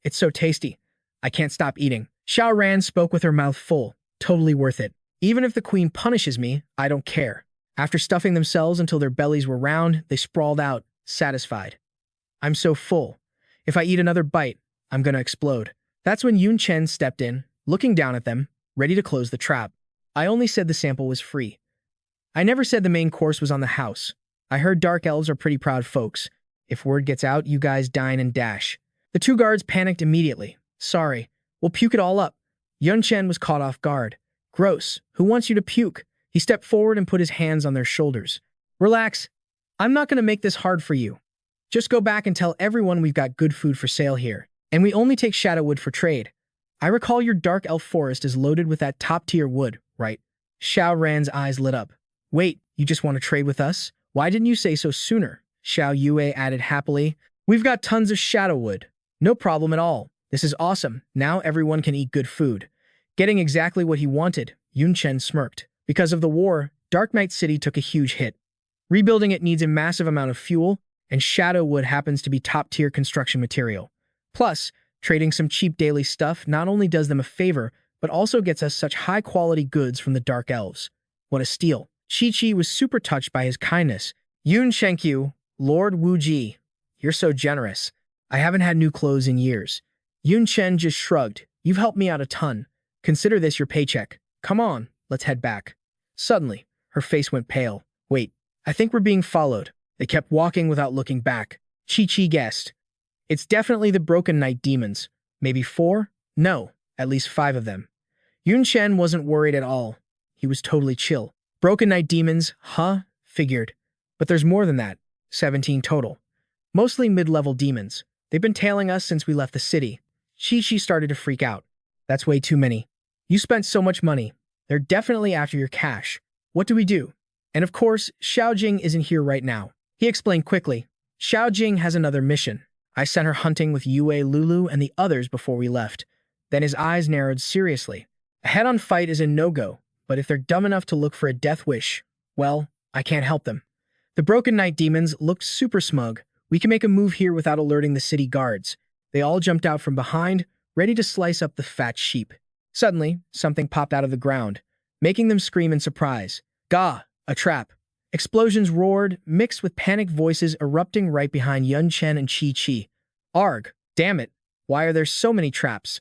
It's so tasty. I can't stop eating. Xiao Ran spoke with her mouth full. Totally worth it. Even if the queen punishes me, I don't care. After stuffing themselves until their bellies were round, they sprawled out, satisfied. I'm so full. If I eat another bite, I'm gonna explode. That's when Yun Chen stepped in, looking down at them, ready to close the trap. I only said the sample was free. I never said the main course was on the house. I heard dark elves are pretty proud folks. If word gets out, you guys dine and dash. The two guards panicked immediately. Sorry, we'll puke it all up. Yun Chen was caught off guard. Gross, who wants you to puke? He stepped forward and put his hands on their shoulders. Relax. I'm not going to make this hard for you. Just go back and tell everyone we've got good food for sale here. And we only take shadow wood for trade. I recall your dark elf forest is loaded with that top-tier wood, right? Xiao Ran's eyes lit up. Wait, you just want to trade with us? Why didn't you say so sooner? Xiao Yue added happily. We've got tons of shadow wood. No problem at all. This is awesome. Now everyone can eat good food. Getting exactly what he wanted, Yun Chen smirked. Because of the war, Dark Knight City took a huge hit. Rebuilding it needs a massive amount of fuel, and shadow wood happens to be top-tier construction material. Plus, trading some cheap daily stuff not only does them a favor, but also gets us such high-quality goods from the Dark Elves. What a steal. Chi-Chi was super touched by his kindness. Yun Shenkyu, Lord Wuji, you're so generous. I haven't had new clothes in years. Yun Chen just shrugged. You've helped me out a ton. Consider this your paycheck. Come on, let's head back. Suddenly, her face went pale. Wait, I think we're being followed. They kept walking without looking back. Chi-Chi guessed. It's definitely the Broken Night demons. Maybe 4? No, at least 5 of them. Yun Chen wasn't worried at all. He was totally chill. Broken Night demons, huh? Figured. But there's more than that. 17 total. Mostly mid-level demons. They've been tailing us since we left the city. Chi-Chi started to freak out. That's way too many. You spent so much money. They're definitely after your cash. What do we do? And of course, Xiaojing isn't here right now. He explained quickly. Xiaojing has another mission. I sent her hunting with Yue Lulu and the others before we left. Then his eyes narrowed seriously. A head-on fight is a no-go, but if they're dumb enough to look for a death wish, well, I can't help them. The Broken Night demons looked super smug. We can make a move here without alerting the city guards. They all jumped out from behind, ready to slice up the fat sheep. Suddenly, something popped out of the ground, making them scream in surprise. Gah! A trap. Explosions roared, mixed with panicked voices erupting right behind Yun Chen and Chi-Chi. Arg! Damn it! Why are there so many traps?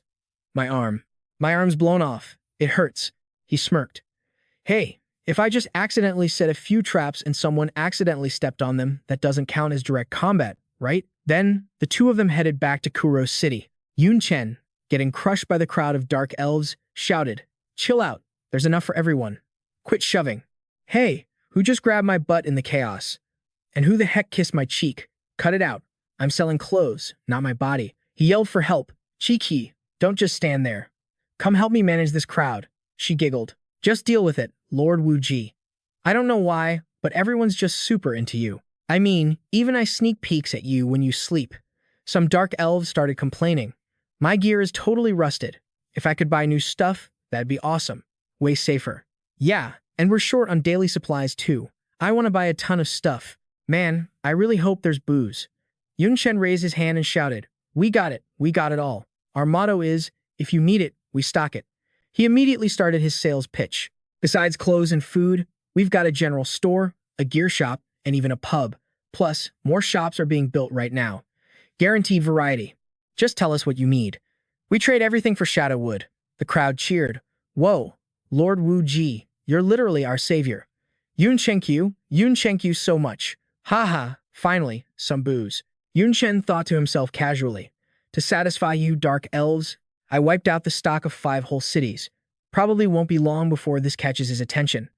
My arm. My arm's blown off. It hurts. He smirked. Hey, if I just accidentally set a few traps and someone accidentally stepped on them, that doesn't count as direct combat, right? Then, the two of them headed back to Kuro City. Yun Chen, getting crushed by the crowd of dark elves, shouted, Chill out. There's enough for everyone. Quit shoving. Hey, Who just grabbed my butt in the chaos? And who the heck kissed my cheek? Cut it out. I'm selling clothes, not my body. He yelled for help. Cheeky, don't just stand there. Come help me manage this crowd. She giggled. Just deal with it, Lord Wu Ji. I don't know why, but everyone's just super into you. I mean, even I sneak peeks at you when you sleep. Some dark elves started complaining. My gear is totally rusted. If I could buy new stuff, that'd be awesome. Way safer. Yeah, and we're short on daily supplies too. I want to buy a ton of stuff. Man, I really hope there's booze. Yun Chen raised his hand and shouted, we got it all. Our motto is, if you need it, we stock it. He immediately started his sales pitch. Besides clothes and food, we've got a general store, a gear shop, and even a pub. Plus, more shops are being built right now. Guaranteed variety. Just tell us what you need. We trade everything for shadow wood. The crowd cheered. Whoa, Lord Wu Ji, you're literally our savior. Yun Chen so much. Haha, finally, some booze. Yun Chen thought to himself casually. To satisfy you dark elves, I wiped out the stock of 5 whole cities. Probably won't be long before this catches his attention.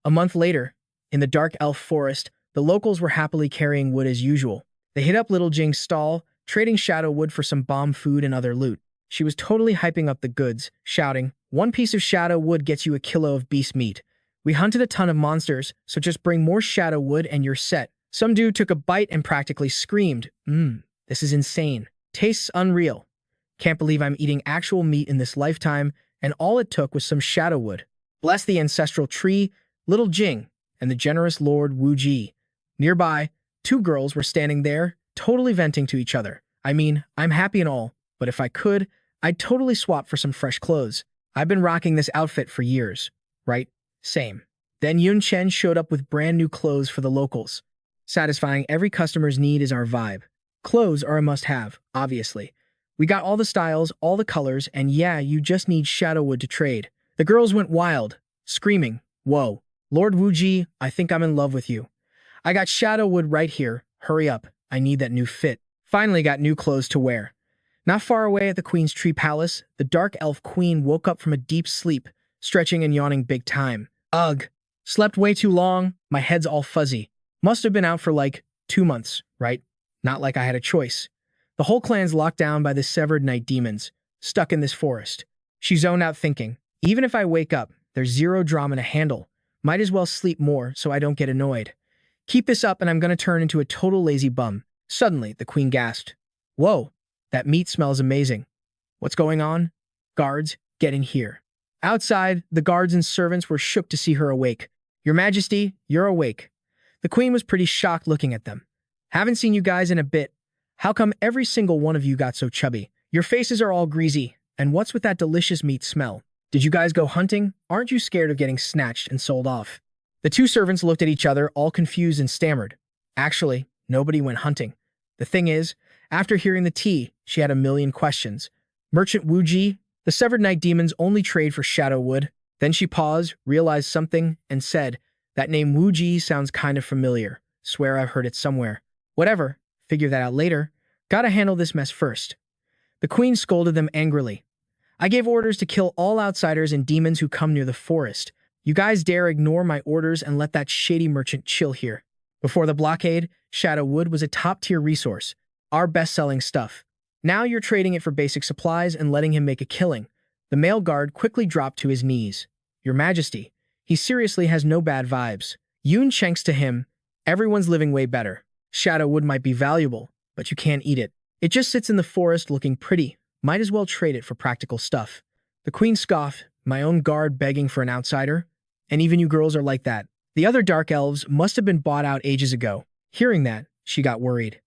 A month later, in the dark elf forest, the locals were happily carrying wood as usual. They hit up Little Jing's stall, trading shadow wood for some bomb food and other loot. She was totally hyping up the goods, shouting, 1 piece of shadow wood gets you a kilo of beast meat. We hunted a ton of monsters, so just bring more shadow wood and you're set. Some dude took a bite and practically screamed, this is insane. Tastes unreal. Can't believe I'm eating actual meat in this lifetime, and all it took was some shadow wood. Bless the ancestral tree, Little Jing, and the generous Lord Wu Ji. Nearby, 2 girls were standing there, totally venting to each other. I mean, I'm happy and all, but if I could, I'd totally swap for some fresh clothes. I've been rocking this outfit for years, right? Same. Then Yun Chen showed up with brand new clothes for the locals. Satisfying every customer's need is our vibe. Clothes are a must-have, obviously. We got all the styles, all the colors, and yeah, you just need shadow wood to trade. The girls went wild, screaming, whoa, Lord Wu Ji, I think I'm in love with you. I got shadow wood right here. Hurry up, I need that new fit. Finally got new clothes to wear. Not far away at the Queen's Tree Palace, the dark elf queen woke up from a deep sleep, stretching and yawning big time. Ugh, slept way too long, my head's all fuzzy. Must have been out for like 2 months, right? Not like I had a choice. The whole clan's locked down by the severed night demons, stuck in this forest. She zoned out thinking, even if I wake up, there's 0 drama to handle. Might as well sleep more so I don't get annoyed. Keep this up and I'm gonna turn into a total lazy bum. Suddenly, the queen gasped. Whoa, that meat smells amazing. What's going on? Guards, get in here. Outside, the guards and servants were shook to see her awake. Your Majesty, you're awake. The queen was pretty shocked looking at them. Haven't seen you guys in a bit. How come every single one of you got so chubby? Your faces are all greasy. And what's with that delicious meat smell? Did you guys go hunting? Aren't you scared of getting snatched and sold off? The 2 servants looked at each other, all confused and stammered. Actually, nobody went hunting. The thing is, after hearing the tea, she had a million questions. Merchant Wu Ji, the severed night demons only trade for shadow wood. Then she paused, realized something, and said, that name Wu Ji sounds kind of familiar. Swear I've heard it somewhere. Whatever, figure that out later. Gotta handle this mess first. The queen scolded them angrily. I gave orders to kill all outsiders and demons who come near the forest. You guys dare ignore my orders and let that shady merchant chill here. Before the blockade, shadow wood was a top-tier resource, our best-selling stuff. Now you're trading it for basic supplies and letting him make a killing. The male guard quickly dropped to his knees. Your Majesty, he seriously has no bad vibes. Yun Chen's to him, everyone's living way better. Shadow wood might be valuable, but you can't eat it. It just sits in the forest looking pretty. Might as well trade it for practical stuff. The queen scoffed, my own guard begging for an outsider? And even you girls are like that. The other dark elves must have been bought out ages ago. Hearing that, she got worried.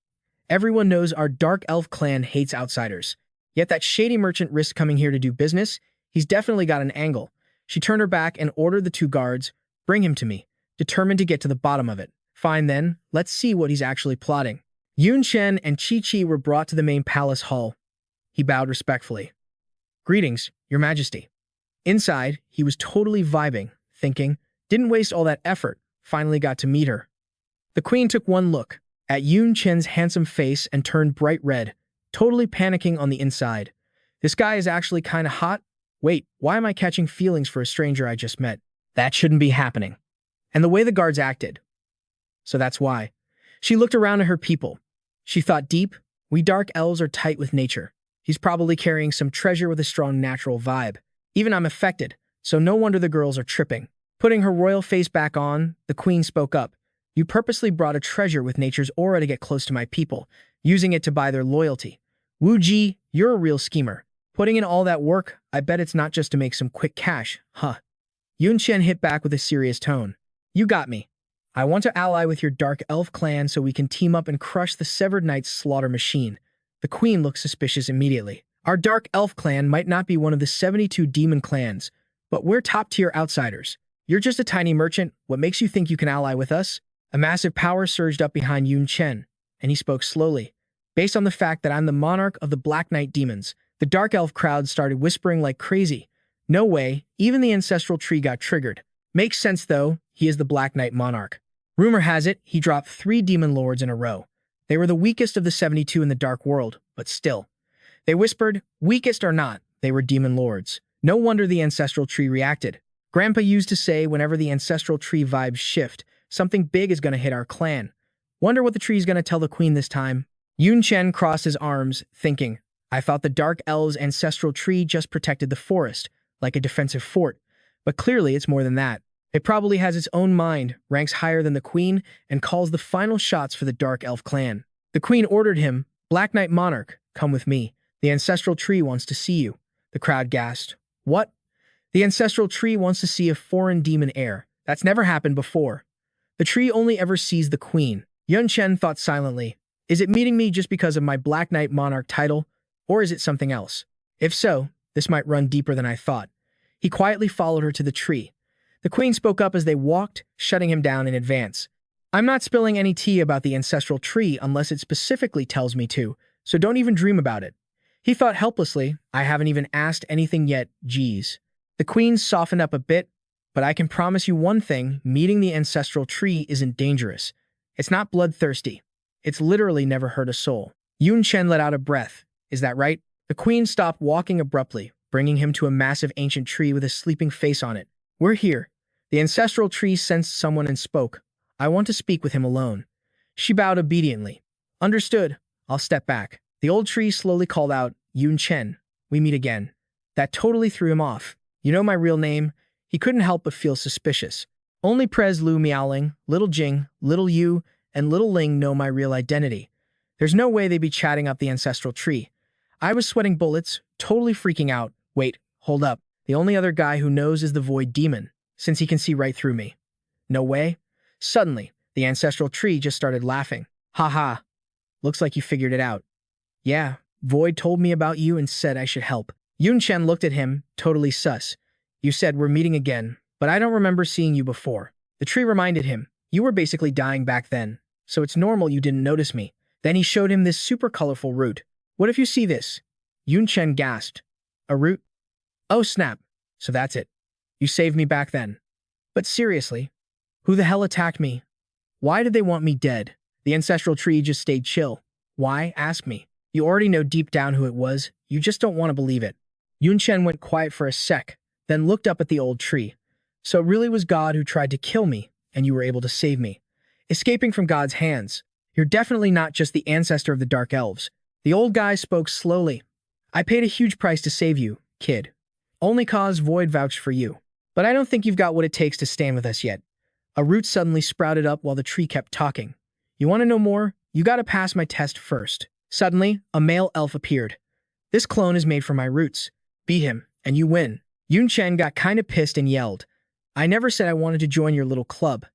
Everyone knows our dark elf clan hates outsiders. Yet that shady merchant risked coming here to do business. He's definitely got an angle. She turned her back and ordered the 2 guards, bring him to me, determined to get to the bottom of it. Fine then, let's see what he's actually plotting. Yun Chen and Chi were brought to the main palace hall. He bowed respectfully. Greetings, Your Majesty. Inside, he was totally vibing, thinking, didn't waste all that effort, finally got to meet her. The queen took one look at Yun Chen's handsome face and turned bright red, totally panicking on the inside. This guy is actually kinda hot? Wait, why am I catching feelings for a stranger I just met? That shouldn't be happening. and the way the guards acted. So that's why. She looked around at her people. She thought deep. We dark elves are tight with nature. He's probably carrying some treasure with a strong natural vibe. Even I'm affected, so no wonder the girls are tripping. Putting her royal face back on, the queen spoke up. You purposely brought a treasure with nature's aura to get close to my people, using it to buy their loyalty. Wu Ji, you're a real schemer. Putting in all that work, I bet it's not just to make some quick cash, huh? Yun Chen hit back with a serious tone. You got me. I want to ally with your dark elf clan so we can team up and crush the Severed Knight's slaughter machine. The queen looked suspicious immediately. Our dark elf clan might not be one of the 72 demon clans, but we're top-tier outsiders. You're just a tiny merchant. What makes you think you can ally with us? A massive power surged up behind Yun Chen, and he spoke slowly. Based on the fact that I'm the monarch of the Black Knight demons, the dark elf crowd started whispering like crazy. No way, even the ancestral tree got triggered. Makes sense though, he is the Black Knight monarch. Rumor has it, he dropped 3 demon lords in a row. They were the weakest of the 72 in the dark world, but still. They whispered, weakest or not, they were demon lords. No wonder the ancestral tree reacted. Grandpa used to say whenever the ancestral tree vibes shift, something big is going to hit our clan. Wonder what the tree's going to tell the queen this time. Yun Chen crossed his arms, thinking, I thought the dark elves' ancestral tree just protected the forest, like a defensive fort. But clearly it's more than that. It probably has its own mind, ranks higher than the queen, and calls the final shots for the dark elf clan. The queen ordered him, Black Knight monarch, come with me. The ancestral tree wants to see you. The crowd gasped. What? The ancestral tree wants to see a foreign demon heir. That's never happened before. The tree only ever sees the queen. Yun Chen thought silently. Is it meeting me just because of my Black Knight monarch title, or is it something else? If so, this might run deeper than I thought. He quietly followed her to the tree. The queen spoke up as they walked, shutting him down in advance. I'm not spilling any tea about the ancestral tree unless it specifically tells me to, so don't even dream about it. He thought helplessly, I haven't even asked anything yet, geez. The queen softened up a bit, but I can promise you one thing, meeting the ancestral tree isn't dangerous. It's not bloodthirsty. It's literally never hurt a soul. Yun Chen let out a breath. Is that right? The queen stopped walking abruptly, bringing him to a massive ancient tree with a sleeping face on it. We're here. The ancestral tree sensed someone and spoke. I want to speak with him alone. She bowed obediently. Understood. I'll step back. The old tree slowly called out, Yun Chen, we meet again. That totally threw him off. You know my real name? He couldn't help but feel suspicious. Only Prez Lu Miaoling, Little Jing, Little Yu, and Little Ling know my real identity. There's no way they'd be chatting up the ancestral tree. I was sweating bullets, totally freaking out. Wait, hold up. The only other guy who knows is the Void Demon, since he can see right through me. No way. Suddenly, the ancestral tree just started laughing. Ha ha. Looks like you figured it out. Yeah, Void told me about you and said I should help. Yun Chen looked at him, totally sus. You said we're meeting again, but I don't remember seeing you before. The tree reminded him, you were basically dying back then, so it's normal you didn't notice me. Then he showed him this super colorful root. What if you see this? Yun Chen gasped. A root? Oh snap. So that's it. You saved me back then. But seriously, who the hell attacked me? Why did they want me dead? The ancestral tree just stayed chill. Why? Ask me. You already know deep down who it was, you just don't want to believe it. Yun Chen went quiet for a sec, then looked up at the old tree. So it really was God who tried to kill me, and you were able to save me. Escaping from God's hands. You're definitely not just the ancestor of the Dark Elves. The old guy spoke slowly. I paid a huge price to save you, kid. Only cause Void vouched for you. But I don't think you've got what it takes to stand with us yet. A root suddenly sprouted up while the tree kept talking. You want to know more? You gotta pass my test first. Suddenly, a male elf appeared. This clone is made from my roots. Beat him, and you win. Yun Chen got kinda pissed and yelled. I never said I wanted to join your little club.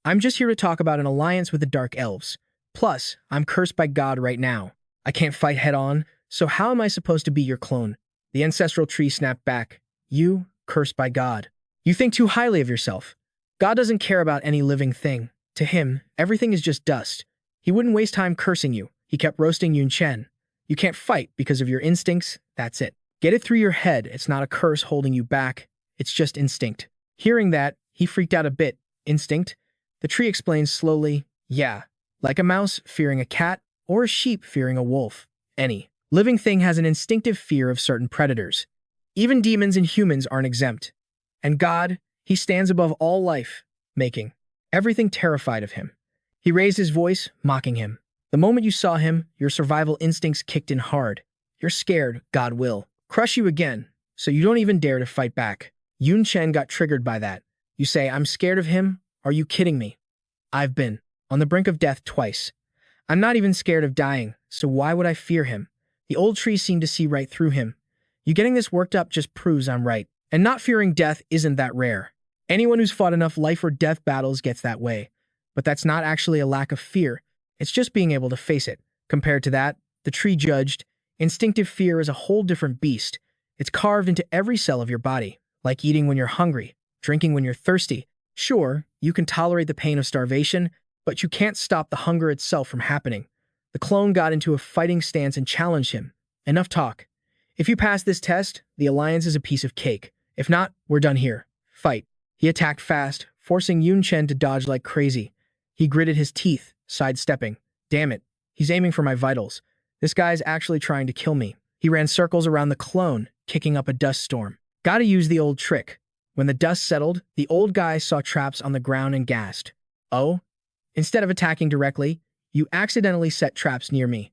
I'm just here to talk about an alliance with the Dark Elves. Plus, I'm cursed by God right now. I can't fight head-on, so how am I supposed to be your clone? The ancestral tree snapped back. You, cursed by God. You think too highly of yourself. God doesn't care about any living thing. To him, everything is just dust. He wouldn't waste time cursing you. He kept roasting Yun Chen. You can't fight because of your instincts, that's it. Get it through your head, it's not a curse holding you back. It's just instinct. Hearing that, he freaked out a bit. Instinct? The tree explained slowly, yeah. Like a mouse fearing a cat, or a sheep fearing a wolf. Any living thing has an instinctive fear of certain predators. Even demons and humans aren't exempt. And God, he stands above all life, making everything terrified of him. He raised his voice, mocking him. The moment you saw him, your survival instincts kicked in hard. You're scared, God will crush you again, so you don't even dare to fight back. Yun Chen got triggered by that. You say, I'm scared of him? Are you kidding me? I've been on the brink of death twice. I'm not even scared of dying, so why would I fear him? The old tree seemed to see right through him. You getting this worked up just proves I'm right. And not fearing death isn't that rare. Anyone who's fought enough life or death battles gets that way. But that's not actually a lack of fear. It's just being able to face it. Compared to that, the tree judged, instinctive fear is a whole different beast. It's carved into every cell of your body, like eating when you're hungry, drinking when you're thirsty. Sure, you can tolerate the pain of starvation, but you can't stop the hunger itself from happening. The clone got into a fighting stance and challenged him. Enough talk. If you pass this test, the alliance is a piece of cake. If not, we're done here. Fight. He attacked fast, forcing Yun Chen to dodge like crazy. He gritted his teeth, sidestepping. Damn it, he's aiming for my vitals. This guy's actually trying to kill me. He ran circles around the clone, kicking up a dust storm. Gotta use the old trick. When the dust settled, the old guy saw traps on the ground and gasped. Oh? Instead of attacking directly, you accidentally set traps near me.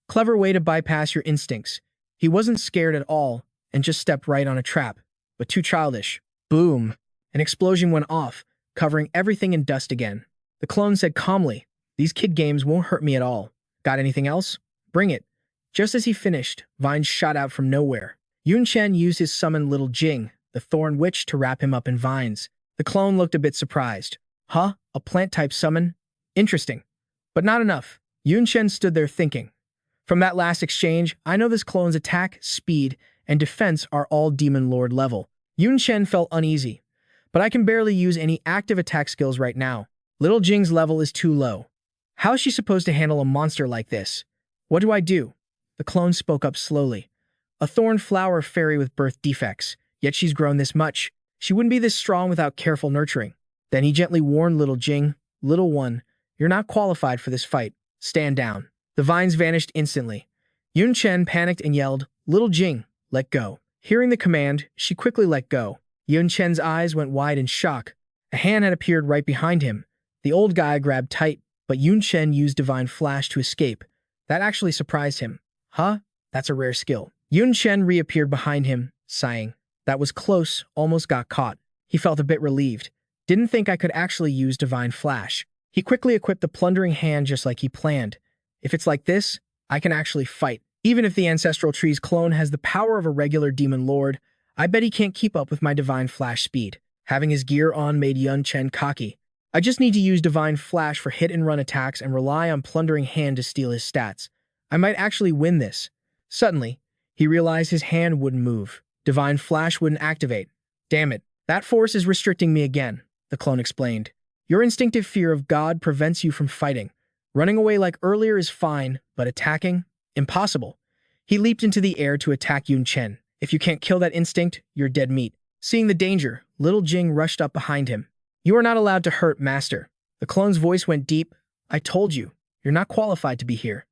Clever way to bypass your instincts. He wasn't scared at all and just stepped right on a trap, but too childish. Boom! An explosion went off, covering everything in dust again. The clone said calmly, these kid games won't hurt me at all. Got anything else? Bring it. Just as he finished, vines shot out from nowhere. Yun Chen used his summon Little Jing, the thorn witch, to wrap him up in vines. The clone looked a bit surprised. Huh? A plant-type summon? Interesting. But not enough. Yun Chen stood there thinking. From that last exchange, I know this clone's attack, speed, and defense are all Demon Lord level. Yun Chen felt uneasy. But I can barely use any active attack skills right now. Little Jing's level is too low. How is she supposed to handle a monster like this? What do I do? The clone spoke up slowly. A thorn flower fairy with birth defects, yet she's grown this much. She wouldn't be this strong without careful nurturing. Then he gently warned Little Jing, Little one, you're not qualified for this fight. Stand down. The vines vanished instantly. Yun Chen panicked and yelled, Little Jing, let go. Hearing the command, she quickly let go. Yun Chen's eyes went wide in shock. A hand had appeared right behind him. The old guy grabbed tight, but Yun Chen used Divine Flash to escape. That actually surprised him. Huh? That's a rare skill. Yun Chen reappeared behind him, sighing. That was close, almost got caught. He felt a bit relieved. Didn't think I could actually use Divine Flash. He quickly equipped the plundering hand just like he planned. If it's like this, I can actually fight. Even if the Ancestral Tree's clone has the power of a regular Demon Lord, I bet he can't keep up with my Divine Flash speed. Having his gear on made Yun Chen cocky. I just need to use Divine Flash for hit-and-run attacks and rely on Plundering Hand to steal his stats. I might actually win this. Suddenly, he realized his hand wouldn't move. Divine Flash wouldn't activate. Damn it, that force is restricting me again, the clone explained. Your instinctive fear of God prevents you from fighting. Running away like earlier is fine, but attacking? Impossible. He leaped into the air to attack Yun Chen. If you can't kill that instinct, you're dead meat. Seeing the danger, Little Jing rushed up behind him. You are not allowed to hurt, Master. The clone's voice went deep. I told you, you're not qualified to be here.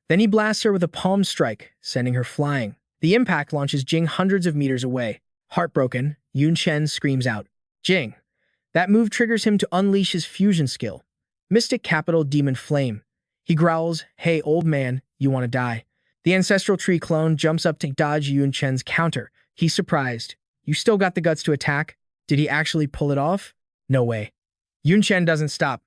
Then he blasts her with a palm strike, sending her flying. The impact launches Jing hundreds of meters away. Heartbroken, Yun Chen screams out, Jing. That move triggers him to unleash his fusion skill. Mystic Capital Demon Flame. He growls, hey old man, you want to die. The Ancestral Tree clone jumps up to dodge Yun Chen's counter. He's surprised. You still got the guts to attack? Did he actually pull it off? No way. Yun Chen doesn't stop.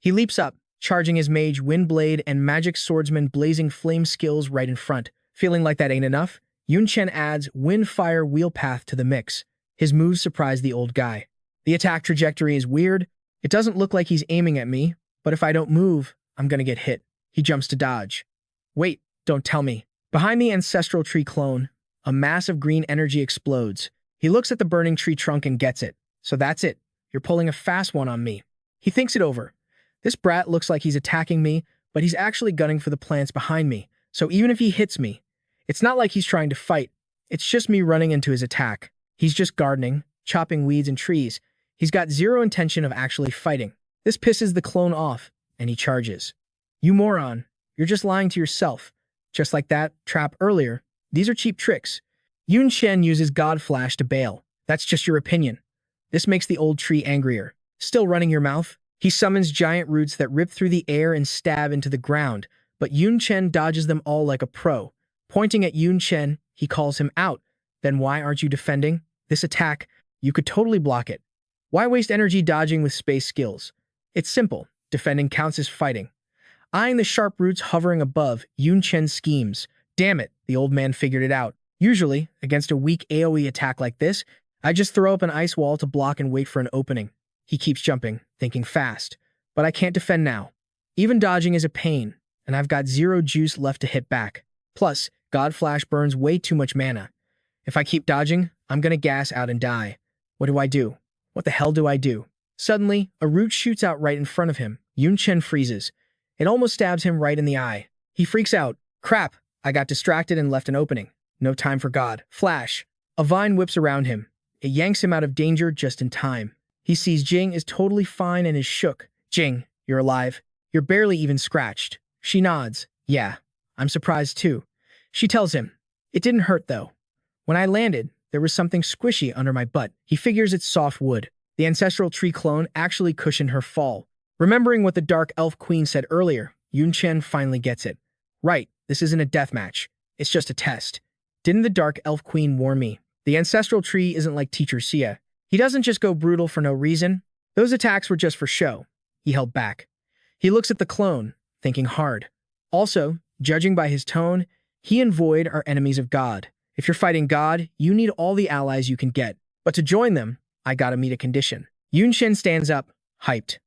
He leaps up, charging his Mage Windblade and Magic Swordsman Blazing Flame skills right in front. Feeling like that ain't enough, Yun Chen adds Wind Fire Wheel Path to the mix. His moves surprise the old guy. The attack trajectory is weird. It doesn't look like he's aiming at me, but if I don't move, I'm gonna get hit. He jumps to dodge. Wait, don't tell me. Behind the Ancestral Tree clone, a mass of green energy explodes. He looks at the burning tree trunk and gets it. So that's it. You're pulling a fast one on me. He thinks it over. This brat looks like he's attacking me, but he's actually gunning for the plants behind me. So even if he hits me, it's not like he's trying to fight. It's just me running into his attack. He's just gardening, chopping weeds and trees. He's got zero intention of actually fighting. This pisses the clone off, and he charges. You moron, you're just lying to yourself. Just like that trap earlier, these are cheap tricks. Yun Chen uses God Flash to bail. That's just your opinion. This makes the old tree angrier. Still running your mouth? He summons giant roots that rip through the air and stab into the ground, but Yun Chen dodges them all like a pro. Pointing at Yun Chen, he calls him out. Then why aren't you defending? This attack, you could totally block it. Why waste energy dodging with space skills? It's simple. Defending counts as fighting. Eyeing the sharp roots hovering above, Yun Chen schemes. Damn it, the old man figured it out. Usually, against a weak AoE attack like this, I just throw up an ice wall to block and wait for an opening. He keeps jumping, thinking fast. But I can't defend now. Even dodging is a pain, and I've got zero juice left to hit back. Plus, God Flash burns way too much mana. If I keep dodging, I'm gonna gas out and die. What do I do? What the hell do I do? Suddenly, a root shoots out right in front of him. Yun Chen freezes. It almost stabs him right in the eye. He freaks out. Crap, I got distracted and left an opening. No time for God. Flash. A vine whips around him. It yanks him out of danger just in time. He sees Jing is totally fine and is shook. Jing, you're alive. You're barely even scratched. She nods. Yeah, I'm surprised too. She tells him, it didn't hurt though. When I landed, there was something squishy under my butt. He figures it's soft wood. The ancestral tree clone actually cushioned her fall. Remembering what the Dark Elf Queen said earlier, Yun Chen finally gets it. Right, this isn't a death match. It's just a test. Didn't the Dark Elf Queen warn me? The ancestral tree isn't like Teacher Sia. He doesn't just go brutal for no reason. Those attacks were just for show. He held back. He looks at the clone, thinking hard. Also, judging by his tone, he and Void are enemies of God. If you're fighting God, you need all the allies you can get. But to join them, I gotta meet a condition. Yun Chen stands up, hyped.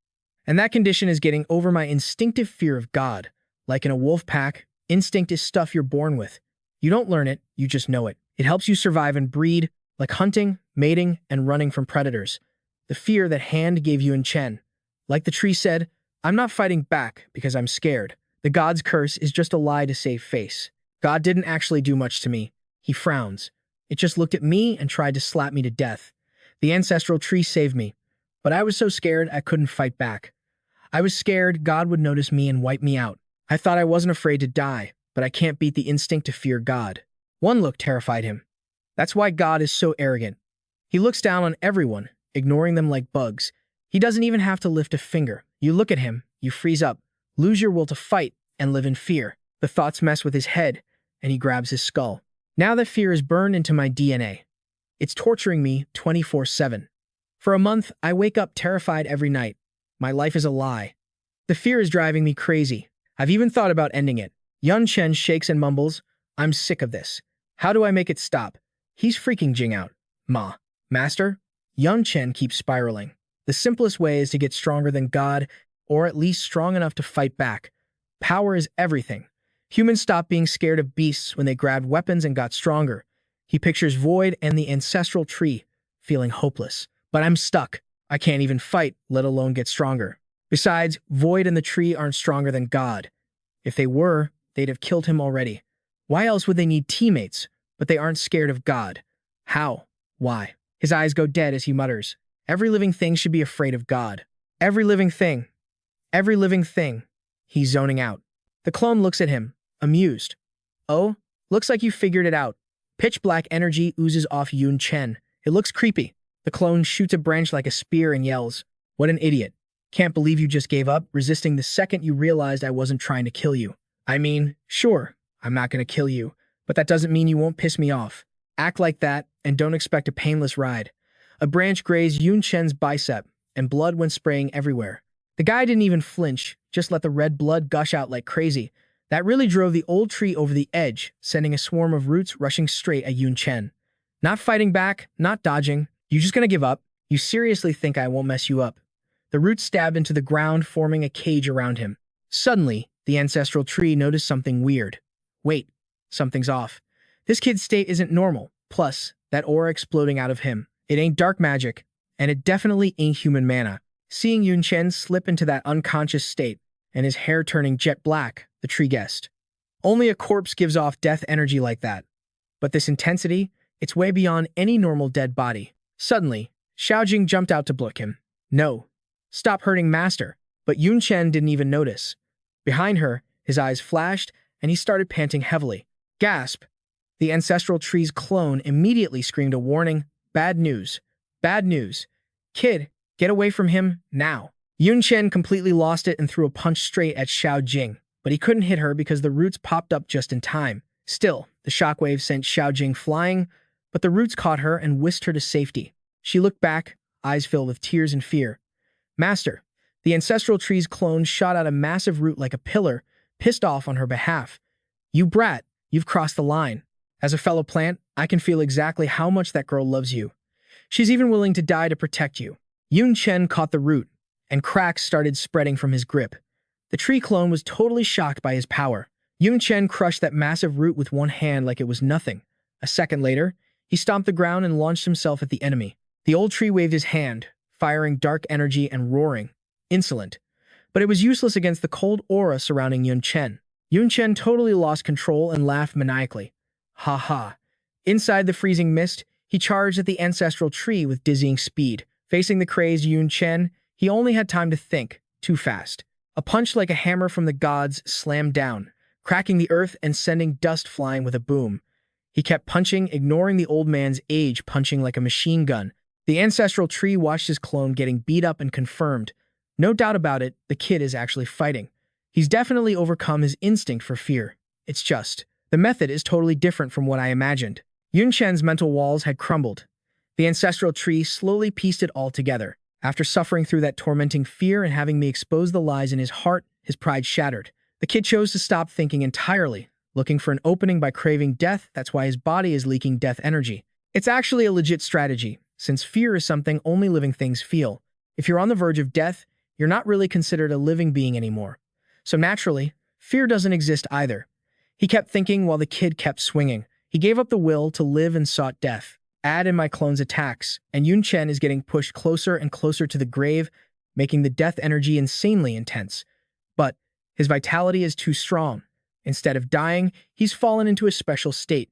And that condition is getting over my instinctive fear of God. Like in a wolf pack, instinct is stuff you're born with. You don't learn it, you just know it. It helps you survive and breed, like hunting, mating, and running from predators. The fear that Hand gave Yun Chen. Like the tree said, I'm not fighting back because I'm scared. The God's curse is just a lie to save face. God didn't actually do much to me. He frowns. It just looked at me and tried to slap me to death. The ancestral tree saved me, but I was so scared I couldn't fight back. I was scared God would notice me and wipe me out. I thought I wasn't afraid to die, but I can't beat the instinct to fear God. One look terrified him. That's why God is so arrogant. He looks down on everyone, ignoring them like bugs. He doesn't even have to lift a finger. You look at him, you freeze up, lose your will to fight, and live in fear. The thoughts mess with his head, and he grabs his skull. Now that fear is burned into my DNA. It's torturing me 24/7. For a month, I wake up terrified every night. My life is a lie. The fear is driving me crazy. I've even thought about ending it. Yun Chen shakes and mumbles, I'm sick of this. How do I make it stop? He's freaking Jing out. Master? Yun Chen keeps spiraling. The simplest way is to get stronger than God, or at least strong enough to fight back. Power is everything. Humans stopped being scared of beasts when they grabbed weapons and got stronger. He pictures Void and the ancestral tree, feeling hopeless. But I'm stuck. I can't even fight, let alone get stronger. Besides, Void and the tree aren't stronger than God. If they were, they'd have killed him already. Why else would they need teammates? But they aren't scared of God. How? Why? His eyes go dead as he mutters, every living thing should be afraid of God. Every living thing. Every living thing. He's zoning out. The clone looks at him, amused. Oh, looks like you figured it out. Pitch black energy oozes off Yun Chen. It looks creepy. The clone shoots a branch like a spear and yells, what an idiot. Can't believe you just gave up, resisting the second you realized I wasn't trying to kill you. I mean, sure, I'm not going to kill you, but that doesn't mean you won't piss me off. Act like that, and don't expect a painless ride. A branch grazed Yun Chen's bicep, and blood went spraying everywhere. The guy didn't even flinch, just let the red blood gush out like crazy. That really drove the old tree over the edge, sending a swarm of roots rushing straight at Yun Chen. Not fighting back, not dodging. You just gonna give up? You seriously think I won't mess you up? The roots stabbed into the ground, forming a cage around him. Suddenly, the ancestral tree noticed something weird. Wait, something's off. This kid's state isn't normal. Plus, that aura exploding out of him. It ain't dark magic, and it definitely ain't human mana. Seeing Yun Chen slip into that unconscious state, and his hair turning jet black, the tree guessed. Only a corpse gives off death energy like that. But this intensity, it's way beyond any normal dead body. Suddenly, Xiaojing jumped out to block him. No. Stop hurting Master. But Yun Chen didn't even notice. Behind her, his eyes flashed, and he started panting heavily. Gasp! The ancestral tree's clone immediately screamed a warning. Bad news. Bad news. Kid, get away from him, now. Yun Chen completely lost it and threw a punch straight at Xiao Jing, but he couldn't hit her because the roots popped up just in time. Still, the shockwave sent Xiao Jing flying, but the roots caught her and whisked her to safety. She looked back, eyes filled with tears and fear. Master, the ancestral tree's clone shot out a massive root like a pillar, pissed off on her behalf. You brat, you've crossed the line. As a fellow plant, I can feel exactly how much that girl loves you. She's even willing to die to protect you. Yun Chen caught the root, and cracks started spreading from his grip. The tree clone was totally shocked by his power. Yun Chen crushed that massive root with one hand like it was nothing. A second later, he stomped the ground and launched himself at the enemy. The old tree waved his hand, firing dark energy and roaring. Insolent. But it was useless against the cold aura surrounding Yun Chen. Yun Chen totally lost control and laughed maniacally. Ha ha. Inside the freezing mist, he charged at the ancestral tree with dizzying speed. Facing the crazed Yun Chen, he only had time to think, too fast. A punch like a hammer from the gods slammed down, cracking the earth and sending dust flying with a boom. He kept punching, ignoring the old man's age, punching like a machine gun. The ancestral tree watched his clone getting beat up and confirmed. No doubt about it, the kid is actually fighting. He's definitely overcome his instinct for fear. It's just, the method is totally different from what I imagined. Yun Chen's mental walls had crumbled. The ancestral tree slowly pieced it all together. After suffering through that tormenting fear and having me expose the lies in his heart, his pride shattered. The kid chose to stop thinking entirely, looking for an opening by craving death. That's why his body is leaking death energy. It's actually a legit strategy, since fear is something only living things feel. If you're on the verge of death, you're not really considered a living being anymore. So naturally, fear doesn't exist either. He kept thinking while the kid kept swinging. He gave up the will to live and sought death. Add in my clone's attacks, and Yun Chen is getting pushed closer and closer to the grave, making the death energy insanely intense. But his vitality is too strong. Instead of dying, he's fallen into a special state,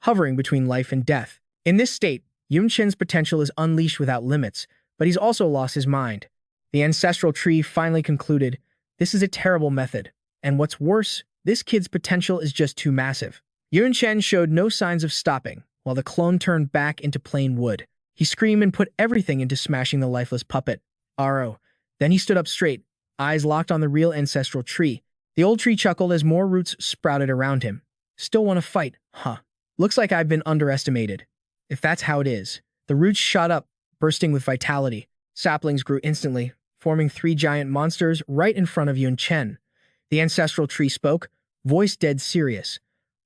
hovering between life and death. In this state, Yun Chen's potential is unleashed without limits, but he's also lost his mind. The ancestral tree finally concluded, this is a terrible method, and what's worse, this kid's potential is just too massive. Yun Chen showed no signs of stopping, while the clone turned back into plain wood. He screamed and put everything into smashing the lifeless puppet. RO. Then he stood up straight, eyes locked on the real ancestral tree. The old tree chuckled as more roots sprouted around him. Still want to fight, huh? Looks like I've been underestimated. If that's how it is. The roots shot up, bursting with vitality. Saplings grew instantly, forming 3 giant monsters right in front of Yun Chen. The ancestral tree spoke, voice dead serious.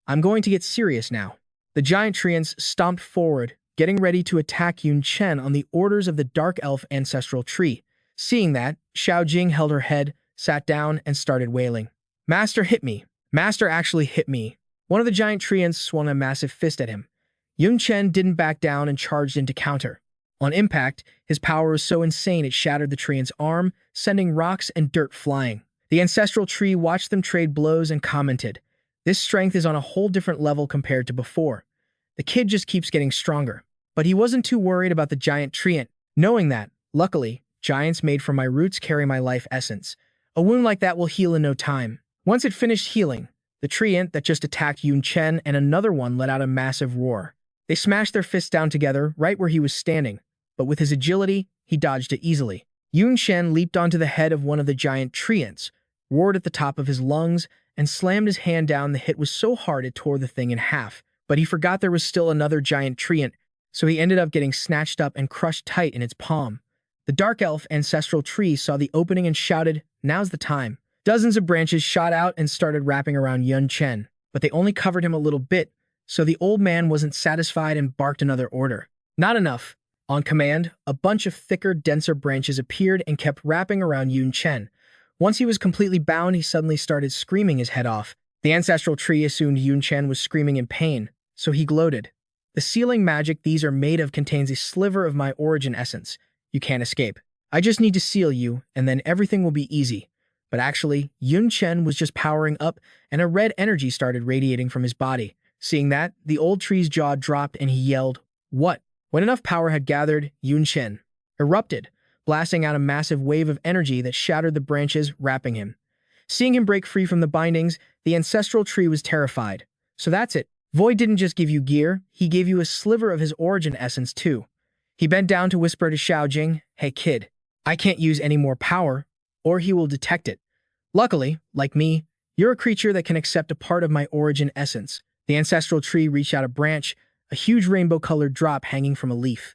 I'm going to get serious now. The giant treants stomped forward, getting ready to attack Yun Chen on the orders of the dark elf ancestral tree. Seeing that, Xiao Jing held her head, sat down, and started wailing. Master hit me. Master actually hit me. One of the giant treants swung a massive fist at him. Yun Chen didn't back down and charged in to counter. On impact, his power was so insane it shattered the treant's arm, sending rocks and dirt flying. The ancestral tree watched them trade blows and commented, this strength is on a whole different level compared to before. The kid just keeps getting stronger. But he wasn't too worried about the giant treant, knowing that, luckily, giants made from my roots carry my life essence. A wound like that will heal in no time. Once it finished healing, the treant that just attacked Yun Chen and another one let out a massive roar. They smashed their fists down together right where he was standing, but with his agility, he dodged it easily. Yun Chen leaped onto the head of one of the giant treants, roared at the top of his lungs, and slammed his hand down. The hit was so hard it tore the thing in half. But he forgot there was still another giant treant, so he ended up getting snatched up and crushed tight in its palm. The dark elf ancestral tree saw the opening and shouted, now's the time. Dozens of branches shot out and started wrapping around Yun Chen, but they only covered him a little bit, so the old man wasn't satisfied and barked another order. Not enough. On command, a bunch of thicker, denser branches appeared and kept wrapping around Yun Chen. Once he was completely bound, he suddenly started screaming his head off. The ancestral tree assumed Yun Chen was screaming in pain, so he gloated. The sealing magic these are made of contains a sliver of my origin essence. You can't escape. I just need to seal you, and then everything will be easy. But actually, Yun Chen was just powering up, and a red energy started radiating from his body. Seeing that, the old tree's jaw dropped and he yelled, what? When enough power had gathered, Yun Chen erupted, blasting out a massive wave of energy that shattered the branches wrapping him. Seeing him break free from the bindings, the ancestral tree was terrified. So that's it. Void didn't just give you gear, he gave you a sliver of his origin essence too. He bent down to whisper to Xiao Jing, hey kid, I can't use any more power, or he will detect it. Luckily, like me, you're a creature that can accept a part of my origin essence. The ancestral tree reached out a branch, a huge rainbow-colored drop hanging from a leaf.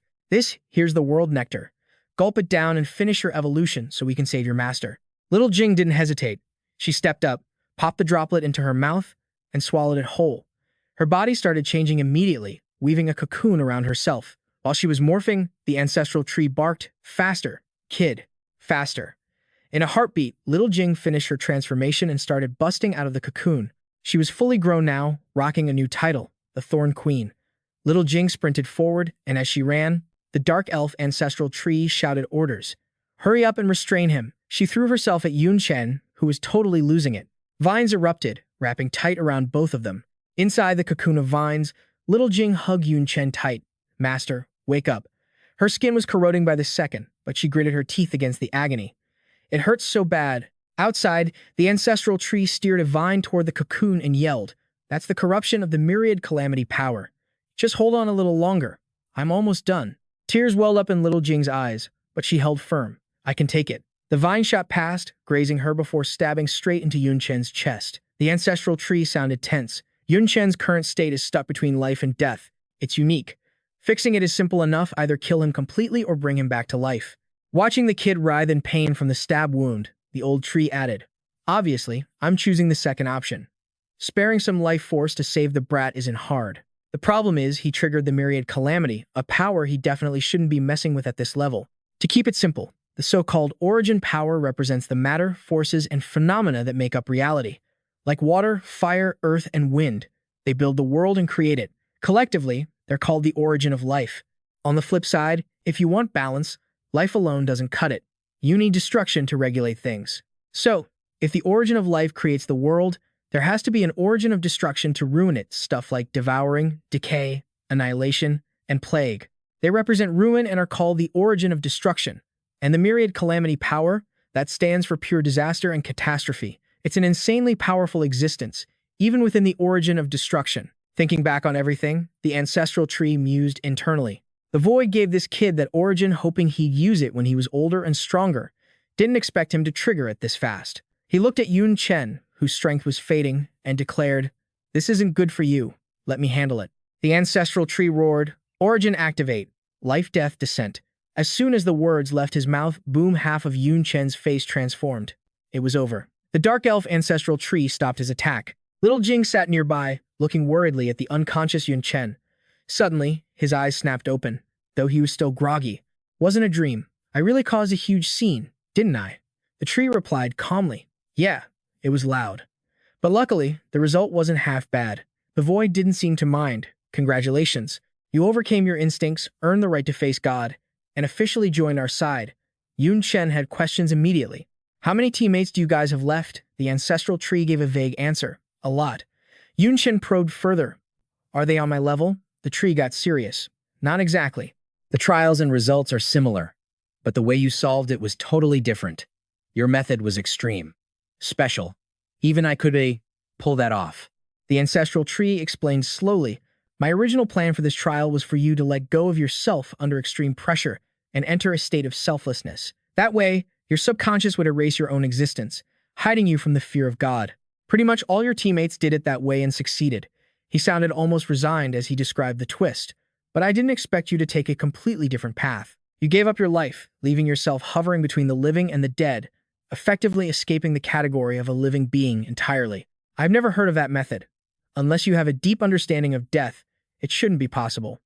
Here's the world nectar. Gulp it down and finish your evolution so we can save your master. Little Jing didn't hesitate. She stepped up, popped the droplet into her mouth, and swallowed it whole. Her body started changing immediately, weaving a cocoon around herself. While she was morphing, the ancestral tree barked, "Faster, kid, faster." In a heartbeat, Little Jing finished her transformation and started busting out of the cocoon. She was fully grown now, rocking a new title, the Thorn Queen. Little Jing sprinted forward, and as she ran, the dark elf ancestral tree shouted orders. "Hurry up and restrain him." She threw herself at Yun Chen, who was totally losing it. Vines erupted, wrapping tight around both of them. Inside the cocoon of vines, Little Jing hugged Yun Chen tight. "Master, wake up." Her skin was corroding by the second, but she gritted her teeth against the agony. "It hurts so bad." Outside, the ancestral tree steered a vine toward the cocoon and yelled, "That's the corruption of the myriad calamity power. Just hold on a little longer. I'm almost done." Tears welled up in Little Jing's eyes, but she held firm. "I can take it." The vine shot past, grazing her before stabbing straight into Yun Chen's chest. The ancestral tree sounded tense. Yun Chen's current state is stuck between life and death. It's unique. Fixing it is simple enough, either kill him completely or bring him back to life. Watching the kid writhe in pain from the stab wound, the old tree added, "Obviously, I'm choosing the second option. Sparing some life force to save the brat isn't hard. The problem is he triggered the myriad calamity, a power he definitely shouldn't be messing with at this level. To keep it simple, the so-called origin power represents the matter, forces, and phenomena that make up reality. Like water, fire, earth, and wind, they build the world and create it. Collectively, they're called the origin of life. On the flip side, if you want balance, life alone doesn't cut it. You need destruction to regulate things. So, if the origin of life creates the world, there has to be an origin of destruction to ruin it, stuff like devouring, decay, annihilation, and plague. They represent ruin and are called the origin of destruction. And the myriad calamity power, that stands for pure disaster and catastrophe. It's an insanely powerful existence, even within the origin of destruction. Thinking back on everything, the ancestral tree mused internally. The void gave this kid that origin hoping he'd use it when he was older and stronger. Didn't expect him to trigger it this fast. He looked at Yun Chen, whose strength was fading, and declared, "This isn't good for you. Let me handle it." The ancestral tree roared, "Origin activate. Life-death descent." As soon as the words left his mouth, boom, half of Yun Chen's face transformed. It was over. The dark elf ancestral tree stopped his attack. Little Jing sat nearby, looking worriedly at the unconscious Yun Chen. Suddenly, his eyes snapped open, though he was still groggy. "Wasn't a dream. I really caused a huge scene, didn't I?" The tree replied calmly, "Yeah, it was loud. But luckily, the result wasn't half bad. The void didn't seem to mind. Congratulations. You overcame your instincts, earned the right to face God, and officially joined our side." Yun Chen had questions immediately. "How many teammates do you guys have left?" The ancestral tree gave a vague answer. "A lot." Yun Chen probed further. "Are they on my level?" The tree got serious. "Not exactly. The trials and results are similar, but the way you solved it was totally different. Your method was extreme. Special. Even I could pull that off." The ancestral tree explained slowly. "My original plan for this trial was for you to let go of yourself under extreme pressure and enter a state of selflessness. That way, your subconscious would erase your own existence, hiding you from the fear of God. Pretty much all your teammates did it that way and succeeded." He sounded almost resigned as he described the twist. "But I didn't expect you to take a completely different path. You gave up your life, leaving yourself hovering between the living and the dead, effectively escaping the category of a living being entirely. I've never heard of that method. Unless you have a deep understanding of death, it shouldn't be possible."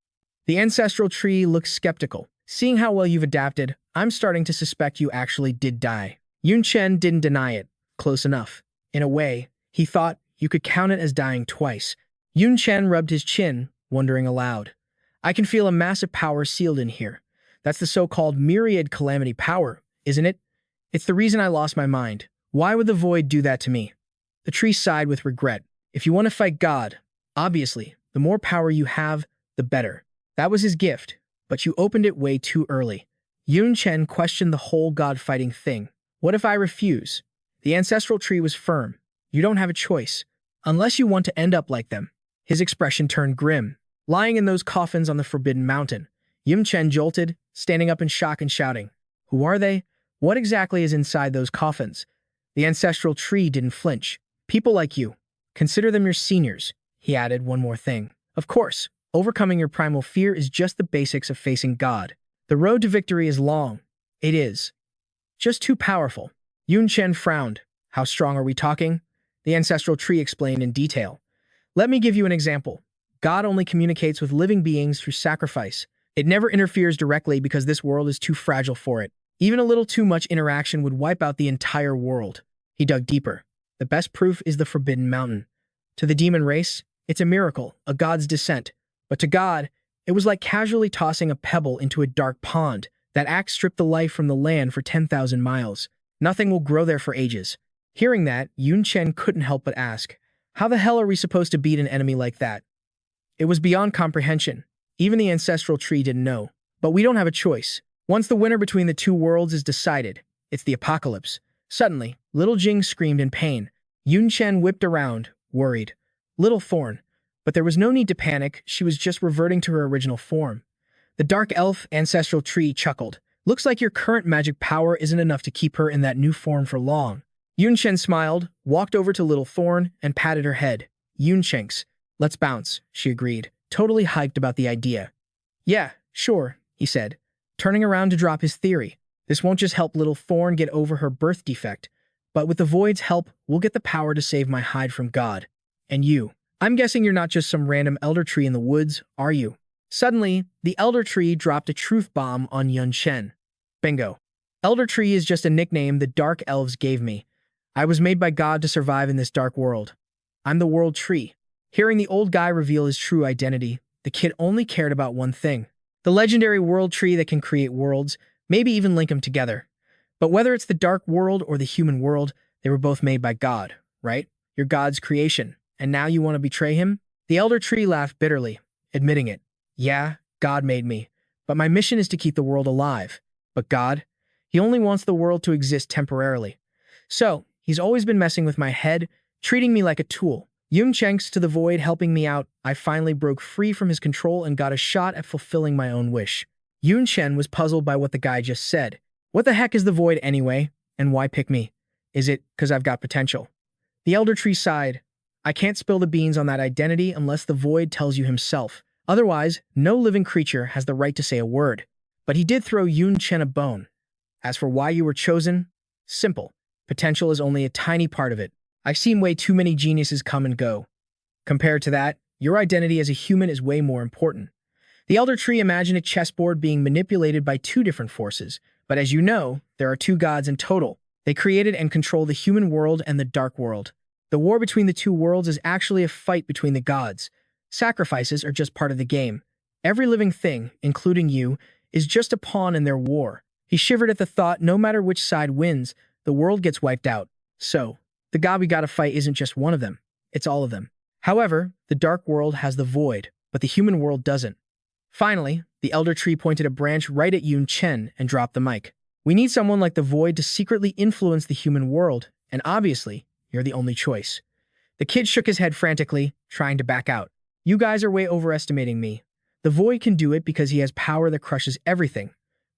The ancestral tree looked skeptical. "Seeing how well you've adapted, I'm starting to suspect you actually did die." Yun Chen didn't deny it. Close enough. In a way, he thought you could count it as dying twice. Yun Chen rubbed his chin, wondering aloud. "I can feel a massive power sealed in here. That's the so-called myriad calamity power, isn't it? It's the reason I lost my mind. Why would the void do that to me?" The tree sighed with regret. "If you want to fight God, obviously, the more power you have, the better. That was his gift, but you opened it way too early." Yun Chen questioned the whole God-fighting thing. "What if I refuse?" The ancestral tree was firm. "You don't have a choice, unless you want to end up like them." His expression turned grim. "Lying in those coffins on the Forbidden Mountain." Yun Chen jolted, standing up in shock and shouting, "Who are they? What exactly is inside those coffins? The ancestral tree didn't flinch. People like you. Consider them your seniors. He added one more thing. Of course, overcoming your primal fear is just the basics of facing God. The road to victory is long. It is. Just too powerful. Yun Chen frowned. How strong are we talking? The ancestral tree explained in detail. Let me give you an example. God only communicates with living beings through sacrifice. It never interferes directly because this world is too fragile for it. Even a little too much interaction would wipe out the entire world. He dug deeper. The best proof is the Forbidden Mountain. To the demon race, it's a miracle, a god's descent. But to God, it was like casually tossing a pebble into a dark pond. That axe stripped the life from the land for 10,000 miles. Nothing will grow there for ages. Hearing that, Yun Chen couldn't help but ask, how the hell are we supposed to beat an enemy like that? It was beyond comprehension. Even the ancestral tree didn't know. But we don't have a choice. Once the winner between the two worlds is decided, it's the apocalypse. Suddenly, Little Jing screamed in pain. Yun Chen whipped around, worried. Little Thorn. But there was no need to panic, she was just reverting to her original form. The dark elf ancestral tree chuckled. Looks like your current magic power isn't enough to keep her in that new form for long. Yun Chen smiled, walked over to Little Thorn, and patted her head. Yun Chenks. Let's bounce, she agreed, totally hyped about the idea. Yeah, sure, he said, turning around to drop his theory. This won't just help Little Thorn get over her birth defect, but with the Void's help, we'll get the power to save my hide from God. And you. I'm guessing you're not just some random elder tree in the woods, are you? Suddenly, the elder tree dropped a truth bomb on Yun Chen. Bingo. Elder tree is just a nickname the dark elves gave me. I was made by God to survive in this dark world. I'm the world tree. Hearing the old guy reveal his true identity, the kid only cared about one thing. The legendary world tree that can create worlds, maybe even link them together. But whether it's the dark world or the human world, they were both made by God, right? You're God's creation, and now you want to betray him? The elder tree laughed bitterly, admitting it. Yeah, God made me, but my mission is to keep the world alive. But God, he only wants the world to exist temporarily. So, he's always been messing with my head, treating me like a tool. Yun Chenks to the Void helping me out, I finally broke free from his control and got a shot at fulfilling my own wish. Yun Chen was puzzled by what the guy just said. What the heck is the Void anyway? And why pick me? Is it because I've got potential? The elder tree sighed. I can't spill the beans on that identity unless the Void tells you himself. Otherwise, no living creature has the right to say a word. But he did throw Yun Chen a bone. As for why you were chosen, simple. Potential is only a tiny part of it. I've seen way too many geniuses come and go. Compared to that, your identity as a human is way more important. The elder tree imagined a chessboard being manipulated by two different forces, but as you know, there are two gods in total. They created and control the human world and the dark world. The war between the two worlds is actually a fight between the gods. Sacrifices are just part of the game. Every living thing, including you, is just a pawn in their war. He shivered at the thought no matter which side wins, the world gets wiped out. So, the god we gotta fight isn't just one of them, it's all of them. However, the dark world has the Void, but the human world doesn't. Finally, the elder tree pointed a branch right at Yun Chen and dropped the mic. We need someone like the Void to secretly influence the human world, and obviously, you're the only choice. The kid shook his head frantically, trying to back out. You guys are way overestimating me. The Void can do it because he has power that crushes everything.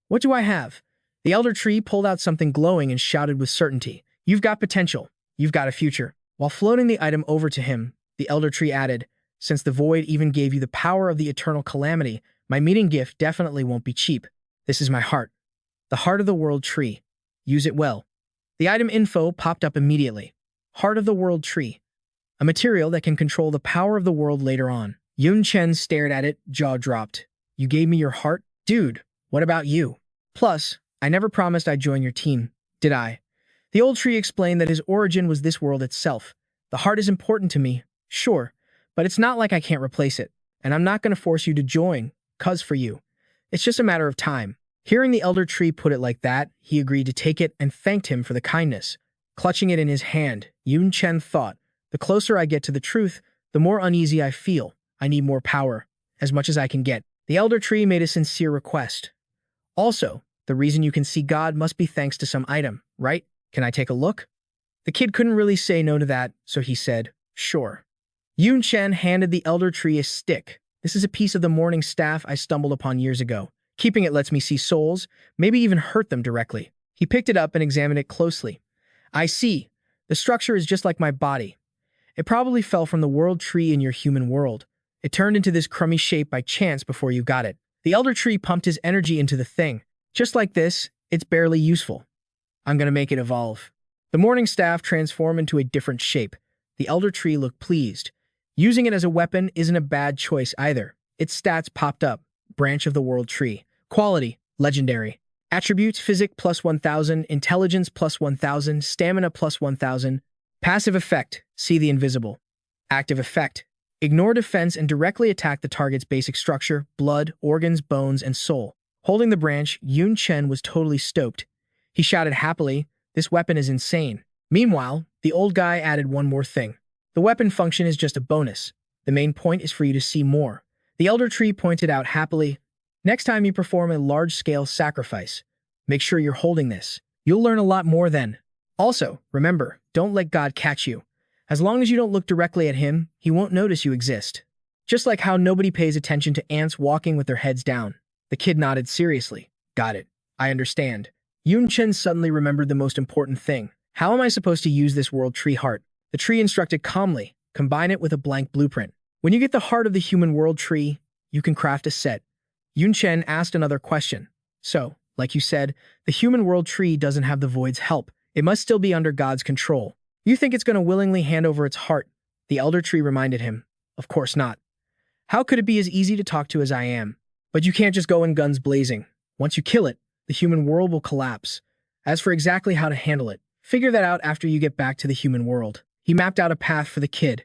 What do I have? The elder tree pulled out something glowing and shouted with certainty. You've got potential. You've got a future. While floating the item over to him, the elder tree added, since the Void even gave you the power of the eternal calamity, my meeting gift definitely won't be cheap. This is my heart. The heart of the world tree. Use it well. The item info popped up immediately. Heart of the world tree. A material that can control the power of the world later on. Yun Chen stared at it, jaw dropped. You gave me your heart? Dude, what about you? Plus, I never promised I'd join your team, did I? The old tree explained that his origin was this world itself. The heart is important to me, sure, but it's not like I can't replace it. And I'm not going to force you to join, 'cause for you. It's just a matter of time. Hearing the elder tree put it like that, he agreed to take it and thanked him for the kindness. Clutching it in his hand, Yun Chen thought, the closer I get to the truth, the more uneasy I feel. I need more power, as much as I can get. The elder tree made a sincere request. Also, the reason you can see God must be thanks to some item, right? Can I take a look? The kid couldn't really say no to that, so he said, sure. Yun Chen handed the elder tree a stick. This is a piece of the morning staff I stumbled upon years ago. Keeping it lets me see souls, maybe even hurt them directly. He picked it up and examined it closely. I see. The structure is just like my body. It probably fell from the world tree in your human world. It turned into this crummy shape by chance before you got it. The elder tree pumped his energy into the thing. Just like this, it's barely useful. I'm gonna make it evolve. The morning staff transformed into a different shape. The elder tree looked pleased. Using it as a weapon isn't a bad choice either. Its stats popped up. Branch of the world tree. Quality, legendary. Attributes, physic plus 1000, intelligence plus 1000, stamina plus 1000. Passive effect, see the invisible. Active effect, ignore defense and directly attack the target's basic structure, blood, organs, bones, and soul. Holding the branch, Yun Chen was totally stoked. He shouted happily, "This weapon is insane." Meanwhile, the old guy added one more thing. The weapon function is just a bonus. The main point is for you to see more. The elder tree pointed out happily, "Next time you perform a large-scale sacrifice, make sure you're holding this. You'll learn a lot more then. Also, remember, don't let God catch you. As long as you don't look directly at him, he won't notice you exist." Just like how nobody pays attention to ants walking with their heads down. The kid nodded seriously. "Got it. I understand." Yun Chen suddenly remembered the most important thing. "How am I supposed to use this world tree heart?" The tree instructed calmly, "Combine it with a blank blueprint. When you get the heart of the human world tree, you can craft a set." Yun Chen asked another question. "So, like you said, the human world tree doesn't have the void's help. It must still be under God's control. You think it's going to willingly hand over its heart?" The elder tree reminded him. "Of course not. How could it be as easy to talk to as I am? But you can't just go in guns blazing. Once you kill it, the human world will collapse. As for exactly how to handle it, figure that out after you get back to the human world." He mapped out a path for the kid.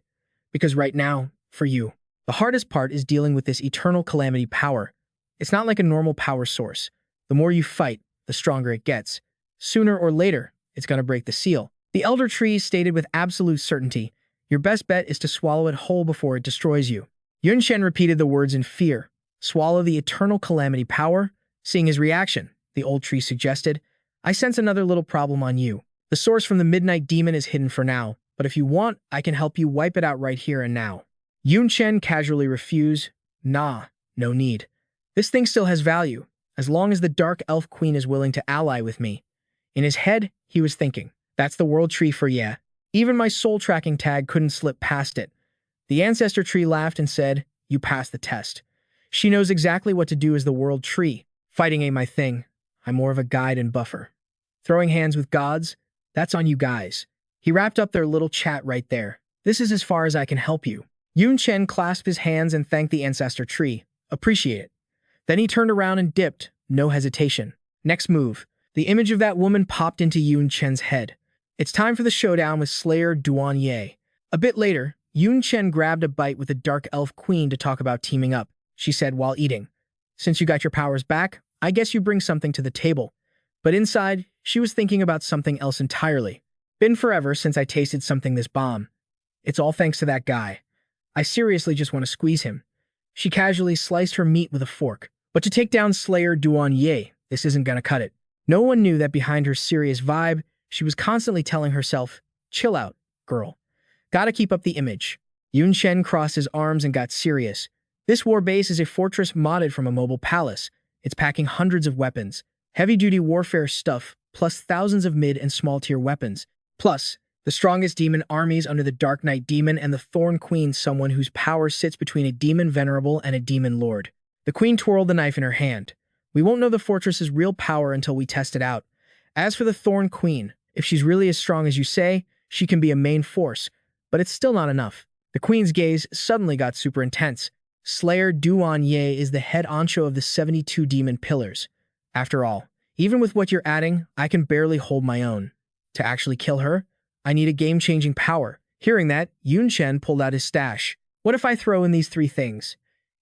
"Because right now, for you, the hardest part is dealing with this eternal calamity power. It's not like a normal power source. The more you fight, the stronger it gets. Sooner or later, it's going to break the seal." The elder tree stated with absolute certainty, "Your best bet is to swallow it whole before it destroys you." Yun Chen repeated the words in fear. "Swallow the eternal calamity power?" Seeing his reaction, the old tree suggested, "I sense another little problem on you. The source from the midnight demon is hidden for now, but if you want, I can help you wipe it out right here and now." Yun Chen casually refused. "Nah, no need. This thing still has value, as long as the Dark Elf Queen is willing to ally with me." In his head, he was thinking, "That's the world tree for ya. Even my soul tracking tag couldn't slip past it." The ancestor tree laughed and said, "You passed the test. She knows exactly what to do as the world tree. Fighting ain't my thing. I'm more of a guide and buffer. Throwing hands with gods? That's on you guys." He wrapped up their little chat right there. "This is as far as I can help you." Yun Chen clasped his hands and thanked the ancestor tree. "Appreciate it." Then he turned around and dipped, no hesitation. Next move. The image of that woman popped into Yun Chen's head. It's time for the showdown with Slayer Duan Ye. A bit later, Yun Chen grabbed a bite with the Dark Elf Queen to talk about teaming up. She said while eating, "Since you got your powers back, I guess you bring something to the table." But inside, she was thinking about something else entirely. "Been forever since I tasted something this bomb. It's all thanks to that guy. I seriously just want to squeeze him." She casually sliced her meat with a fork. But to take down Slayer Duan Ye, this isn't gonna cut it. No one knew that behind her serious vibe, she was constantly telling herself, "Chill out, girl. Gotta keep up the image." Yun Chen crossed his arms and got serious. This war base is a fortress modded from a mobile palace. It's packing hundreds of weapons, heavy-duty warfare stuff, plus thousands of mid- and small-tier weapons. Plus, the strongest demon armies under the Dark Knight Demon and the Thorn Queen, someone whose power sits between a demon venerable and a demon lord. The queen twirled the knife in her hand. "We won't know the fortress's real power until we test it out. As for the Thorn Queen, if she's really as strong as you say, she can be a main force, but it's still not enough." The queen's gaze suddenly got super intense. "Slayer Duan Ye is the head honcho of the 72 demon pillars. After all, even with what you're adding, I can barely hold my own. To actually kill her, I need a game-changing power." Hearing that, Yun Chen pulled out his stash. "What if I throw in these three things?"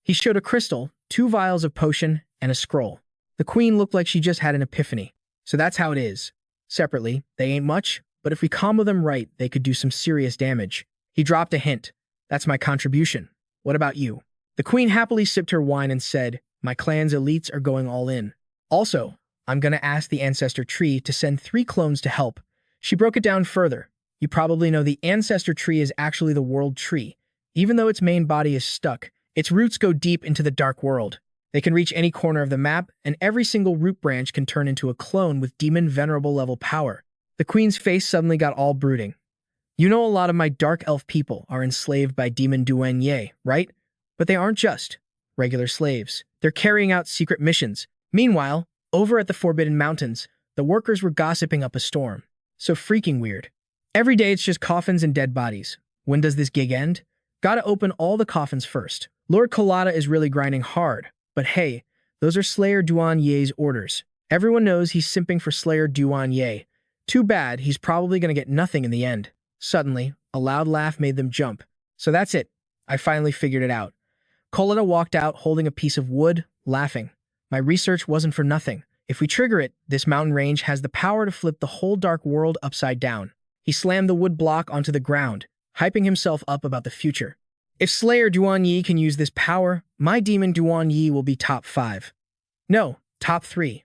He showed a crystal, 2 vials of potion, and a scroll. The queen looked like she just had an epiphany. "So that's how it is. Separately, they ain't much, but if we combo them right, they could do some serious damage." He dropped a hint. "That's my contribution. What about you?" The queen happily sipped her wine and said, "My clan's elites are going all in. Also, I'm gonna ask the ancestor tree to send 3 clones to help." She broke it down further. "You probably know the ancestor tree is actually the world tree. Even though its main body is stuck, its roots go deep into the dark world. They can reach any corner of the map, and every single root branch can turn into a clone with demon venerable level power. The queen's face suddenly got all brooding. You know, a lot of my dark elf people are enslaved by demon Duan-Ye, right? But they aren't just regular slaves. They're carrying out secret missions. Meanwhile, over at the Forbidden Mountains, the workers were gossiping up a storm. So freaking weird. Every day it's just coffins and dead bodies. When does this gig end? Gotta open all the coffins first. Lord Colada is really grinding hard. But hey, those are Slayer Duan-Ye's orders. Everyone knows he's simping for Slayer Duan-Ye. Too bad, he's probably gonna get nothing in the end. Suddenly, a loud laugh made them jump. So that's it. I finally figured it out. Colada walked out holding a piece of wood, laughing. My research wasn't for nothing. If we trigger it, this mountain range has the power to flip the whole dark world upside down. He slammed the wood block onto the ground, hyping himself up about the future. If Slayer Duan-Ye can use this power, my demon Duan-Ye will be top 5. No, top 3.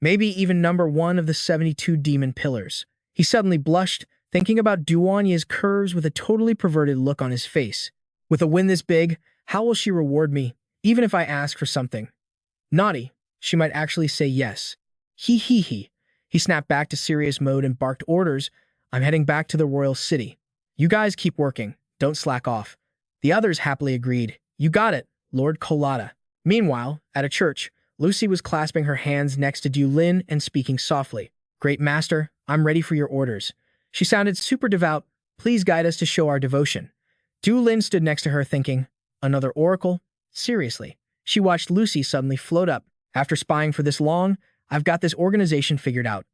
Maybe even number 1 of the 72 demon pillars. He suddenly blushed, thinking about Duan-Ye's curves with a totally perverted look on his face. With a win this big, how will she reward me, even if I ask for something? Naughty. She might actually say yes. He. He snapped back to serious mode and barked orders. I'm heading back to the royal city. You guys keep working. Don't slack off. The others happily agreed. You got it, Lord Colada. Meanwhile, at a church, Lucy was clasping her hands next to Du Lin and speaking softly. Great master, I'm ready for your orders. She sounded super devout. Please guide us to show our devotion. Du Lin stood next to her thinking, another oracle? Seriously. She watched Lucy suddenly float up. After spying for this long, I've got this organization figured out.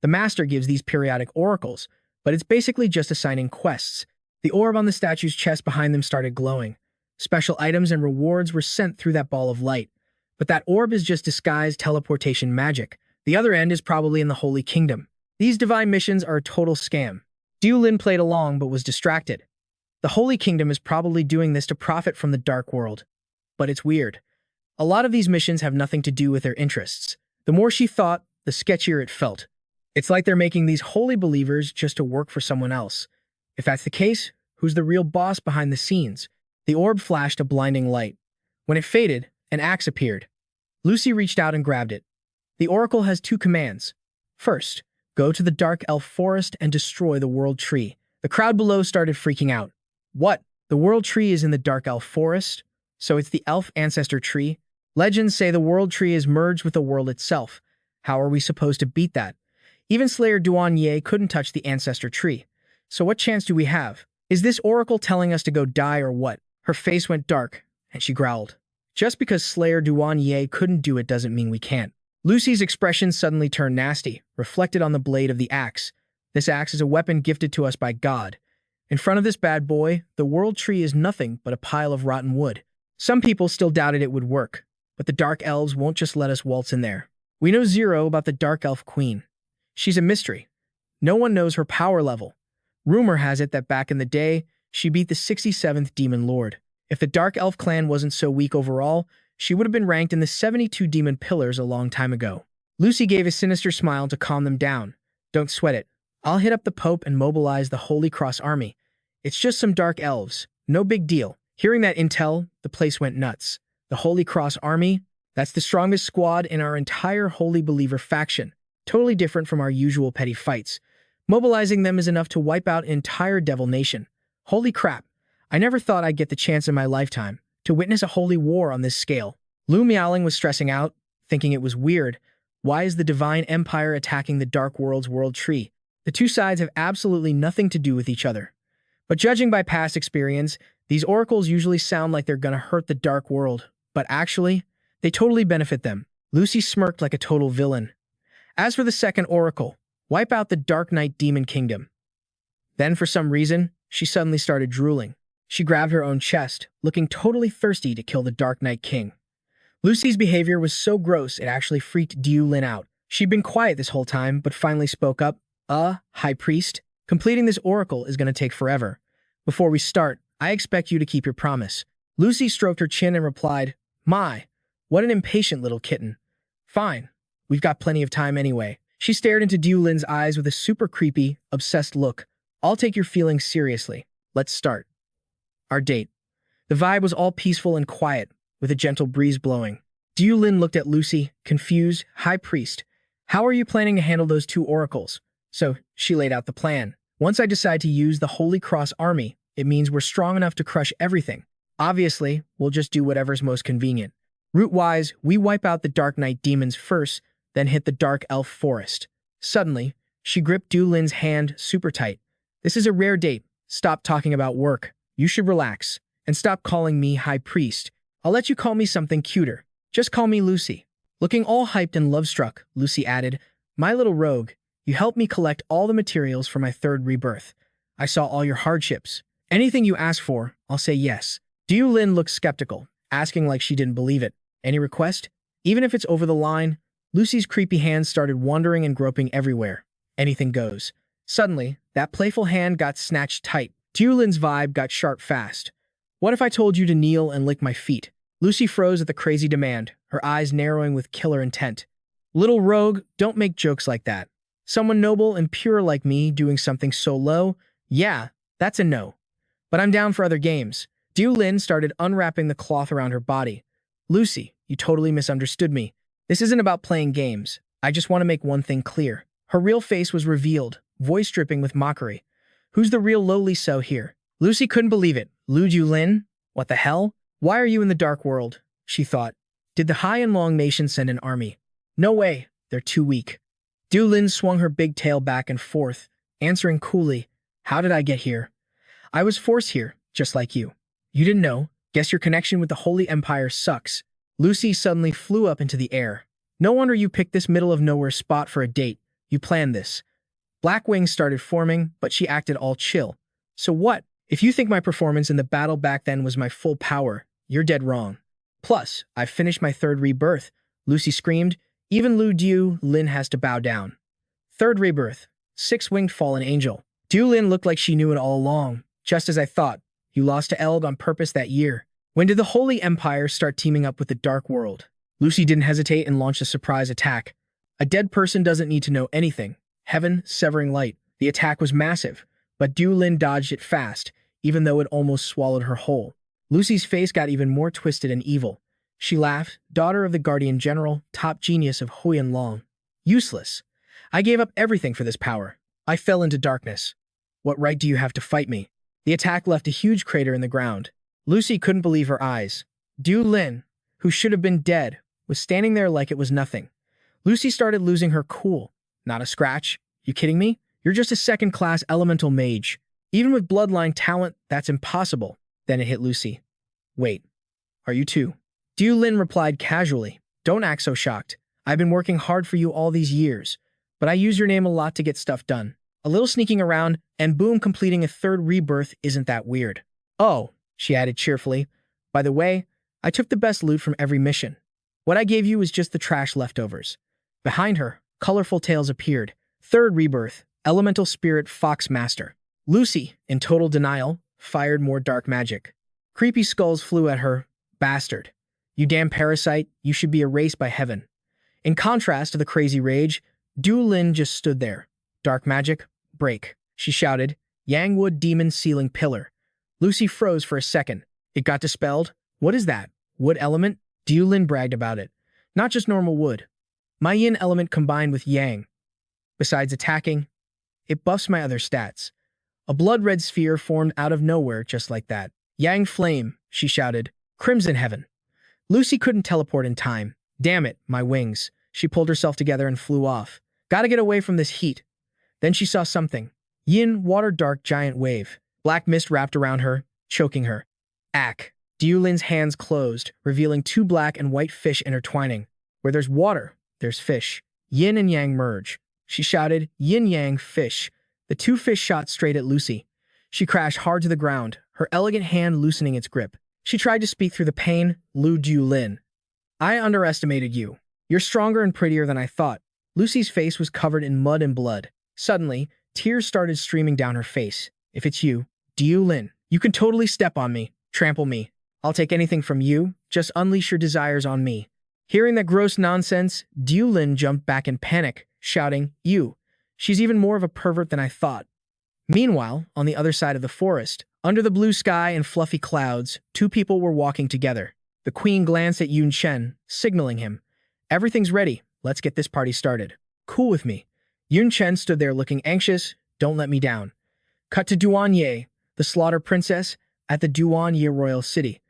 The master gives these periodic oracles, but it's basically just assigning quests. The orb on the statue's chest behind them started glowing. Special items and rewards were sent through that ball of light. But that orb is just disguised teleportation magic. The other end is probably in the Holy Kingdom. These divine missions are a total scam. Du Lin played along but was distracted. The Holy Kingdom is probably doing this to profit from the dark world. But it's weird. A lot of these missions have nothing to do with their interests. The more she thought, the sketchier it felt. It's like they're making these holy believers just to work for someone else. If that's the case, who's the real boss behind the scenes? The orb flashed a blinding light. When it faded, an axe appeared. Lucy reached out and grabbed it. The oracle has 2 commands. First, go to the Dark Elf Forest and destroy the World Tree. The crowd below started freaking out. What? The World Tree is in the Dark Elf Forest? So it's the Elf Ancestor Tree? Legends say the World Tree is merged with the world itself. How are we supposed to beat that? Even Slayer Duan-Ye couldn't touch the Ancestor Tree. So what chance do we have? Is this oracle telling us to go die or what? Her face went dark, and she growled. Just because Slayer Duan-Ye couldn't do it doesn't mean we can't. Lucy's expression suddenly turned nasty, reflected on the blade of the axe. This axe is a weapon gifted to us by God. In front of this bad boy, the World Tree is nothing but a pile of rotten wood. Some people still doubted it would work. But the Dark Elves won't just let us waltz in there. We know zero about the Dark Elf Queen. She's a mystery. No one knows her power level. Rumor has it that back in the day, she beat the 67th Demon Lord. If the Dark Elf clan wasn't so weak overall, she would have been ranked in the 72 Demon Pillars a long time ago. Lucy gave a sinister smile to calm them down. Don't sweat it. I'll hit up the Pope and mobilize the Holy Cross Army. It's just some Dark Elves. No big deal. Hearing that intel, the place went nuts. The Holy Cross Army? That's the strongest squad in our entire Holy Believer faction. Totally different from our usual petty fights. Mobilizing them is enough to wipe out an entire devil nation. Holy crap. I never thought I'd get the chance in my lifetime to witness a holy war on this scale. Lu Miaoling was stressing out, thinking it was weird. Why is the Divine Empire attacking the Dark World's World Tree? The two sides have absolutely nothing to do with each other. But judging by past experience, these oracles usually sound like they're gonna hurt the Dark World. But actually, they totally benefit them. Lucy smirked like a total villain. As for the second oracle, wipe out the Dark Knight Demon Kingdom. Then, for some reason, she suddenly started drooling. She grabbed her own chest, looking totally thirsty to kill the Dark Knight King. Lucy's behavior was so gross it actually freaked Du Lin out. She'd been quiet this whole time, but finally spoke up. High Priest, completing this oracle is going to take forever. Before we start, I expect you to keep your promise. Lucy stroked her chin and replied, My, what an impatient little kitten. Fine, we've got plenty of time anyway. She stared into Du Lin's eyes with a super creepy, obsessed look. I'll take your feelings seriously. Let's start. Our date. The vibe was all peaceful and quiet, with a gentle breeze blowing. Du Lin looked at Lucy, confused. High Priest, how are you planning to handle those two oracles? So, she laid out the plan. Once I decide to use the Holy Cross Army, it means we're strong enough to crush everything. Obviously, we'll just do whatever's most convenient. Route-wise, we wipe out the Dark Knight demons first, then hit the Dark Elf Forest. Suddenly, she gripped Du Lin's hand super tight. This is a rare date. Stop talking about work. You should relax. And stop calling me High Priest. I'll let you call me something cuter. Just call me Lucy. Looking all hyped and love-struck, Lucy added, My little rogue, you helped me collect all the materials for my third rebirth. I saw all your hardships. Anything you ask for, I'll say yes. Du Lin looked skeptical, asking like she didn't believe it. Any request? Even if it's over the line? Lucy's creepy hands started wandering and groping everywhere. Anything goes. Suddenly, that playful hand got snatched tight. Du Lin's vibe got sharp fast. What if I told you to kneel and lick my feet? Lucy froze at the crazy demand, her eyes narrowing with killer intent. Little rogue, don't make jokes like that. Someone noble and pure like me doing something so low? Yeah, that's a no. But I'm down for other games. Du Lin started unwrapping the cloth around her body. Lucy, you totally misunderstood me. This isn't about playing games. I just want to make one thing clear. Her real face was revealed, voice dripping with mockery. Who's the real lowly so here? Lucy couldn't believe it. Du Lin? What the hell? Why are you in the dark world? She thought. Did the High and Long Nation send an army? No way. They're too weak. Du Lin swung her big tail back and forth, answering coolly, How did I get here? I was forced here, just like you. You didn't know. Guess your connection with the Holy Empire sucks. Lucy suddenly flew up into the air. No wonder you picked this middle-of-nowhere spot for a date. You planned this. Black wings started forming, but she acted all chill. So what? If you think my performance in the battle back then was my full power, you're dead wrong. Plus, I've finished my third rebirth, Lucy screamed. Even Du Lin has to bow down. Third rebirth. Six-winged fallen angel. Du Lin looked like she knew it all along. Just as I thought. You lost to Eld on purpose that year. When did the Holy Empire start teaming up with the Dark World? Lucy didn't hesitate and launched a surprise attack. A dead person doesn't need to know anything. Heaven, severing light. The attack was massive, but Du Lin dodged it fast, even though it almost swallowed her whole. Lucy's face got even more twisted and evil. She laughed, daughter of the Guardian General, top genius of Huiyan Long. Useless. I gave up everything for this power. I fell into darkness. What right do you have to fight me? The attack left a huge crater in the ground. Lucy couldn't believe her eyes. Du Lin, who should have been dead, was standing there like it was nothing. Lucy started losing her cool. Not a scratch. You kidding me? You're just a second-class elemental mage. Even with bloodline talent, that's impossible. Then it hit Lucy. Wait, are you too? Du Lin replied casually. Don't act so shocked. I've been working hard for you all these years, but I use your name a lot to get stuff done. A little sneaking around, and boom, completing a third rebirth isn't that weird. Oh, she added cheerfully. By the way, I took the best loot from every mission. What I gave you was just the trash leftovers. Behind her, colorful tales appeared. Third rebirth, elemental spirit fox master. Lucy, in total denial, fired more dark magic. Creepy skulls flew at her. Bastard. You damn parasite, you should be erased by heaven. In contrast to the crazy rage, Du Lin just stood there. Dark magic, break, she shouted. Yangwood demon ceiling pillar. Lucy froze for a second. It got dispelled. What is that? Wood element? Du Lin bragged about it. Not just normal wood. My yin element combined with yang. Besides attacking, it buffs my other stats. A blood-red sphere formed out of nowhere just like that. Yang flame, she shouted. Crimson heaven. Lucy couldn't teleport in time. Damn it, my wings. She pulled herself together and flew off. Gotta get away from this heat. Then she saw something. Yin, water dark giant wave. Black mist wrapped around her, choking her. Ack. Du Lin's hands closed, revealing two black and white fish intertwining. Where there's water, there's fish. Yin and yang merge. She shouted, Yin-yang fish. The two fish shot straight at Lucy. She crashed hard to the ground, her elegant hand loosening its grip. She tried to speak through the pain. Du Lin. I underestimated you. You're stronger and prettier than I thought. Lucy's face was covered in mud and blood. Suddenly, tears started streaming down her face. If it's you, Du Lin, you can totally step on me, trample me. I'll take anything from you, just unleash your desires on me. Hearing that gross nonsense, Du Lin jumped back in panic, shouting, You. She's even more of a pervert than I thought. Meanwhile, on the other side of the forest, under the blue sky and fluffy clouds, two people were walking together. The queen glanced at Yun Chen, signaling him. Everything's ready. Let's get this party started. Cool with me. Yun Chen stood there looking anxious. Don't let me down. Cut to Duanye, the slaughter princess, at the Duanye royal city.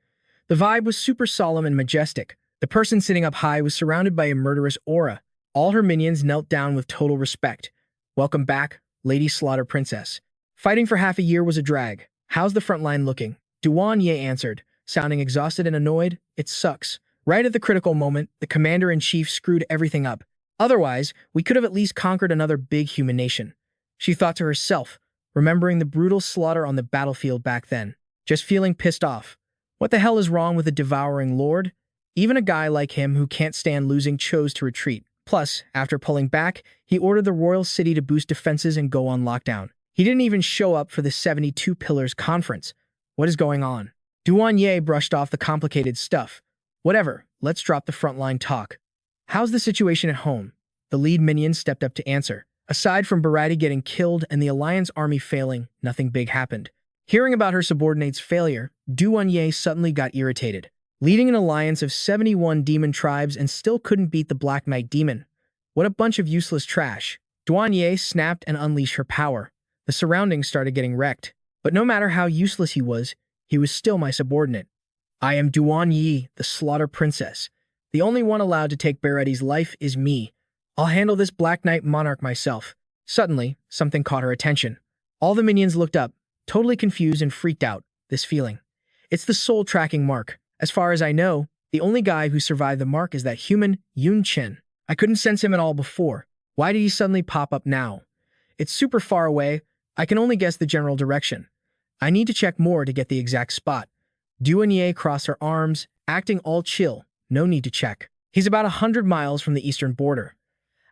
The vibe was super solemn and majestic. The person sitting up high was surrounded by a murderous aura. All her minions knelt down with total respect. Welcome back, Lady Slaughter Princess. Fighting for half a year was a drag. How's the front line looking? Duanye answered, sounding exhausted and annoyed. It sucks. Right at the critical moment, the commander-in-chief screwed everything up. Otherwise, we could have at least conquered another big human nation. She thought to herself, remembering the brutal slaughter on the battlefield back then. Just feeling pissed off. What the hell is wrong with a devouring lord? Even a guy like him who can't stand losing chose to retreat. Plus, after pulling back, he ordered the royal city to boost defenses and go on lockdown. He didn't even show up for the 72 Pillars conference. What is going on? Duanye brushed off the complicated stuff. Whatever, let's drop the frontline talk. How's the situation at home? The lead minion stepped up to answer. Aside from Barati getting killed and the Alliance army failing, nothing big happened. Hearing about her subordinate's failure, Duanye suddenly got irritated. Leading an alliance of 71 demon tribes and still couldn't beat the Black Knight demon. What a bunch of useless trash. Duanye snapped and unleashed her power. The surroundings started getting wrecked. But no matter how useless he was still my subordinate. I am Duanye, the Slaughter Princess. The only one allowed to take Barati's life is me. I'll handle this Black Knight monarch myself. Suddenly, something caught her attention. All the minions looked up, totally confused and freaked out. This feeling. It's the soul tracking mark. As far as I know, the only guy who survived the mark is that human, Yun Chen. I couldn't sense him at all before. Why did he suddenly pop up now? It's super far away. I can only guess the general direction. I need to check more to get the exact spot. Duanye crossed her arms, acting all chill. No need to check. He's about 100 miles from the eastern border.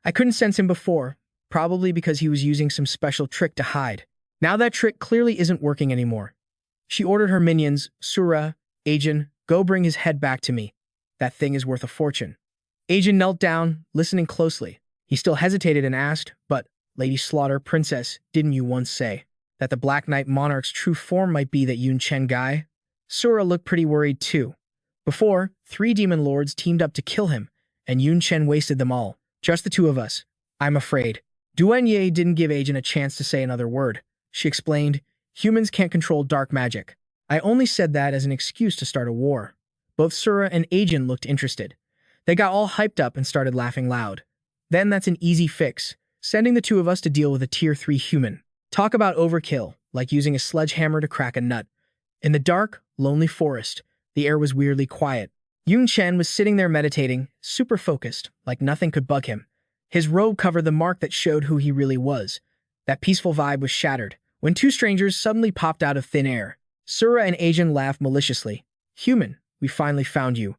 I couldn't sense him before, probably because he was using some special trick to hide. Now that trick clearly isn't working anymore. She ordered her minions, Sura, Ajin, go bring his head back to me. That thing is worth a fortune. Ajin knelt down, listening closely. He still hesitated and asked, but, Lady Slaughter Princess, didn't you once say that the Black Knight Monarch's true form might be that Yun Chen guy? Sura looked pretty worried too. Before, 3 demon lords teamed up to kill him, and Yun Chen wasted them all. Just the 2 of us. I'm afraid. Duanye didn't give Ajin a chance to say another word. She explained, humans can't control dark magic. I only said that as an excuse to start a war. Both Sura and Ajin looked interested. They got all hyped up and started laughing loud. Then that's an easy fix, sending the 2 of us to deal with a tier 3 human. Talk about overkill, like using a sledgehammer to crack a nut. In the dark, lonely forest, the air was weirdly quiet. Yun Chen was sitting there meditating, super focused, like nothing could bug him. His robe covered the mark that showed who he really was. That peaceful vibe was shattered when 2 strangers suddenly popped out of thin air. Sura and Ajin laughed maliciously. Human, we finally found you.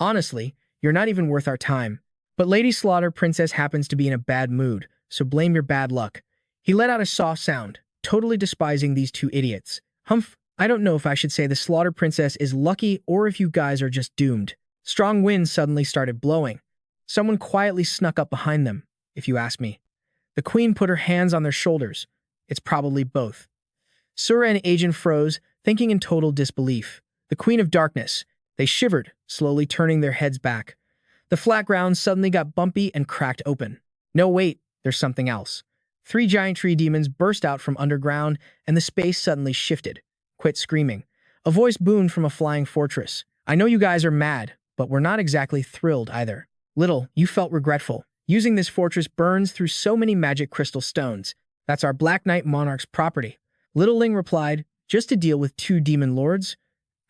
Honestly, you're not even worth our time. But Lady Slaughter Princess happens to be in a bad mood, so blame your bad luck. He let out a soft sound, totally despising these 2 idiots. Humph, I don't know if I should say the Slaughter Princess is lucky or if you guys are just doomed. Strong winds suddenly started blowing. Someone quietly snuck up behind them, if you ask me. The queen put her hands on their shoulders. It's probably both. Sura and Ajin froze, thinking in total disbelief. The Queen of Darkness. They shivered, slowly turning their heads back. The flat ground suddenly got bumpy and cracked open. No, wait, there's something else. 3 giant tree demons burst out from underground, and the space suddenly shifted. Quit screaming. A voice boomed from a flying fortress. I know you guys are mad, but we're not exactly thrilled either. Little, you felt regretful. Using this fortress burns through so many magic crystal stones. That's our Black Knight Monarch's property. Little Ling replied, just to deal with 2 demon lords?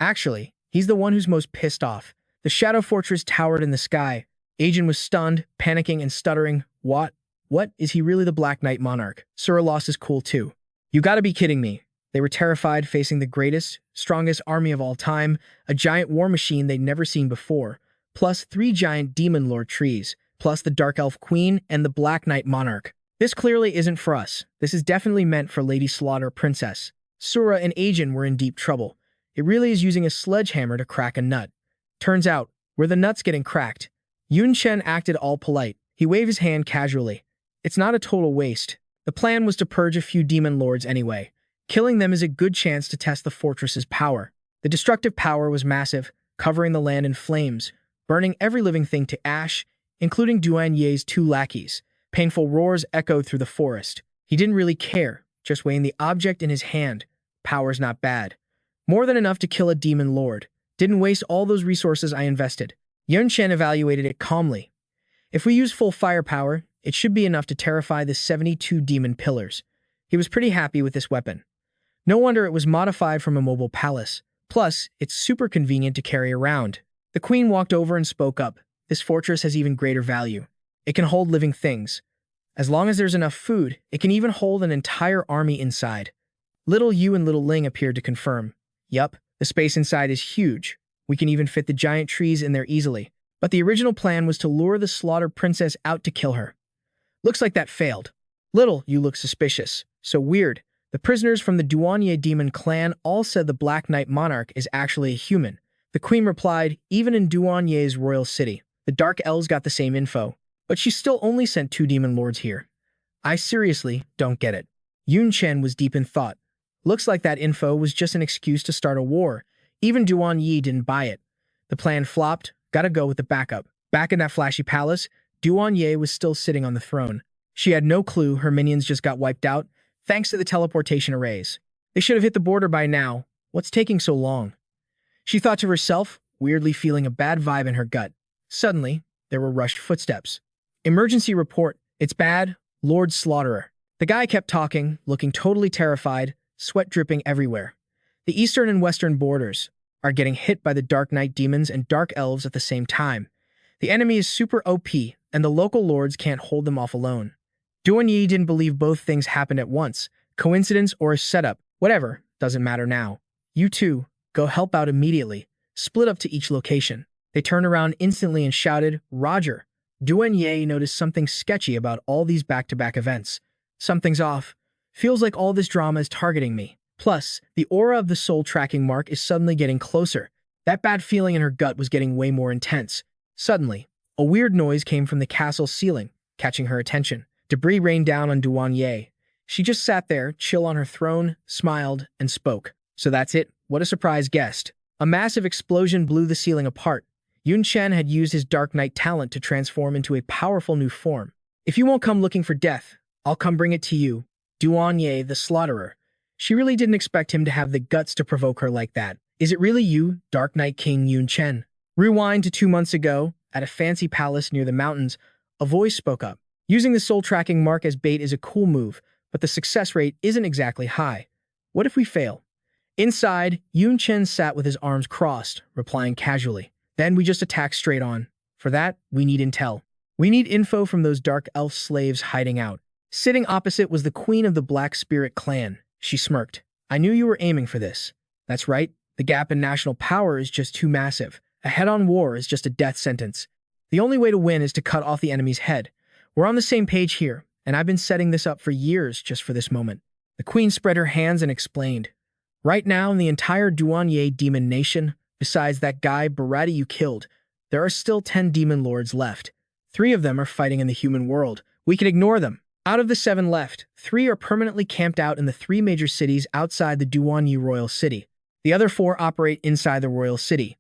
Actually, he's the one who's most pissed off. The shadow fortress towered in the sky. Ajin was stunned, panicking and stuttering. What? What? Is he really the Black Knight Monarch? Sura lost his cool too. You gotta be kidding me. They were terrified, facing the greatest, strongest army of all time, a giant war machine they'd never seen before, plus 3 giant demon lord trees, plus the Dark Elf Queen and the Black Knight Monarch. This clearly isn't for us. This is definitely meant for Lady Slaughter Princess. Sura and Ajin were in deep trouble. It really is using a sledgehammer to crack a nut. Turns out, where the nut's getting cracked. Yun Chen acted all polite. He waved his hand casually. It's not a total waste. The plan was to purge a few demon lords anyway. Killing them is a good chance to test the fortress's power. The destructive power was massive, covering the land in flames, burning every living thing to ash, including Duan Ye's 2 lackeys. Painful roars echoed through the forest. He didn't really care, just weighing the object in his hand. Power's not bad. More than enough to kill a demon lord. Didn't waste all those resources I invested. Yun Chen evaluated it calmly. If we use full firepower, it should be enough to terrify the 72 demon pillars. He was pretty happy with this weapon. No wonder it was modified from a mobile palace. Plus, it's super convenient to carry around. The queen walked over and spoke up. This fortress has even greater value. It can hold living things. As long as there's enough food, it can even hold an entire army inside. Little Yu and Little Ling appeared to confirm. Yup, the space inside is huge. We can even fit the giant trees in there easily. But the original plan was to lure the Slaughter Princess out to kill her. Looks like that failed. Little Yu looked suspicious. So weird. The prisoners from the Duanye demon clan all said the Black Knight Monarch is actually a human. The queen replied, even in Duanye's royal city. The Dark Elves got the same info. But she still only sent 2 demon lords here. I seriously don't get it. Yun Chen was deep in thought. Looks like that info was just an excuse to start a war. Even Duan Yi didn't buy it. The plan flopped, gotta go with the backup. Back in that flashy palace, Duan Ye was still sitting on the throne. She had no clue her minions just got wiped out, thanks to the teleportation arrays. They should have hit the border by now. What's taking so long? She thought to herself, weirdly feeling a bad vibe in her gut. Suddenly, there were rushed footsteps. Emergency report. It's bad, Lord Slaughterer. The guy kept talking, looking totally terrified, sweat dripping everywhere. The eastern and western borders are getting hit by the Dark Knight demons and Dark Elves at the same time. The enemy is super OP, and the local lords can't hold them off alone. Duan Yi didn't believe both things happened at once. Coincidence or a setup, whatever, doesn't matter now. You two, go help out immediately. Split up to each location. They turned around instantly and shouted, Roger. Duan Ye noticed something sketchy about all these back-to-back events. Something's off. Feels like all this drama is targeting me. Plus, the aura of the soul tracking mark is suddenly getting closer. That bad feeling in her gut was getting way more intense. Suddenly, a weird noise came from the castle's ceiling, catching her attention. Debris rained down on Duan Ye. She just sat there, chill on her throne, smiled, and spoke. So that's it. What a surprise guest. A massive explosion blew the ceiling apart. Yun Chen had used his Dark Knight talent to transform into a powerful new form. If you won't come looking for death, I'll come bring it to you. Duan Ye, the Slaughterer. She really didn't expect him to have the guts to provoke her like that. Is it really you, Dark Knight King Yun Chen? Rewind to 2 months ago, at a fancy palace near the mountains, a voice spoke up. Using the soul tracking mark as bait is a cool move, but the success rate isn't exactly high. What if we fail? Inside, Yun Chen sat with his arms crossed, replying casually. Then we just attack straight on. For that, we need intel. We need info from those Dark Elf slaves hiding out. Sitting opposite was the queen of the Black Spirit clan. She smirked. I knew you were aiming for this. That's right. The gap in national power is just too massive. A head-on war is just a death sentence. The only way to win is to cut off the enemy's head. We're on the same page here, and I've been setting this up for years just for this moment. The queen spread her hands and explained. Right now, in the entire Duanye demon nation, besides that guy Barati you killed, there are still 10 demon lords left. 3 of them are fighting in the human world. We can ignore them. Out of the 7 left, 3 are permanently camped out in the 3 major cities outside the Duanye royal city. The other 4 operate inside the royal city.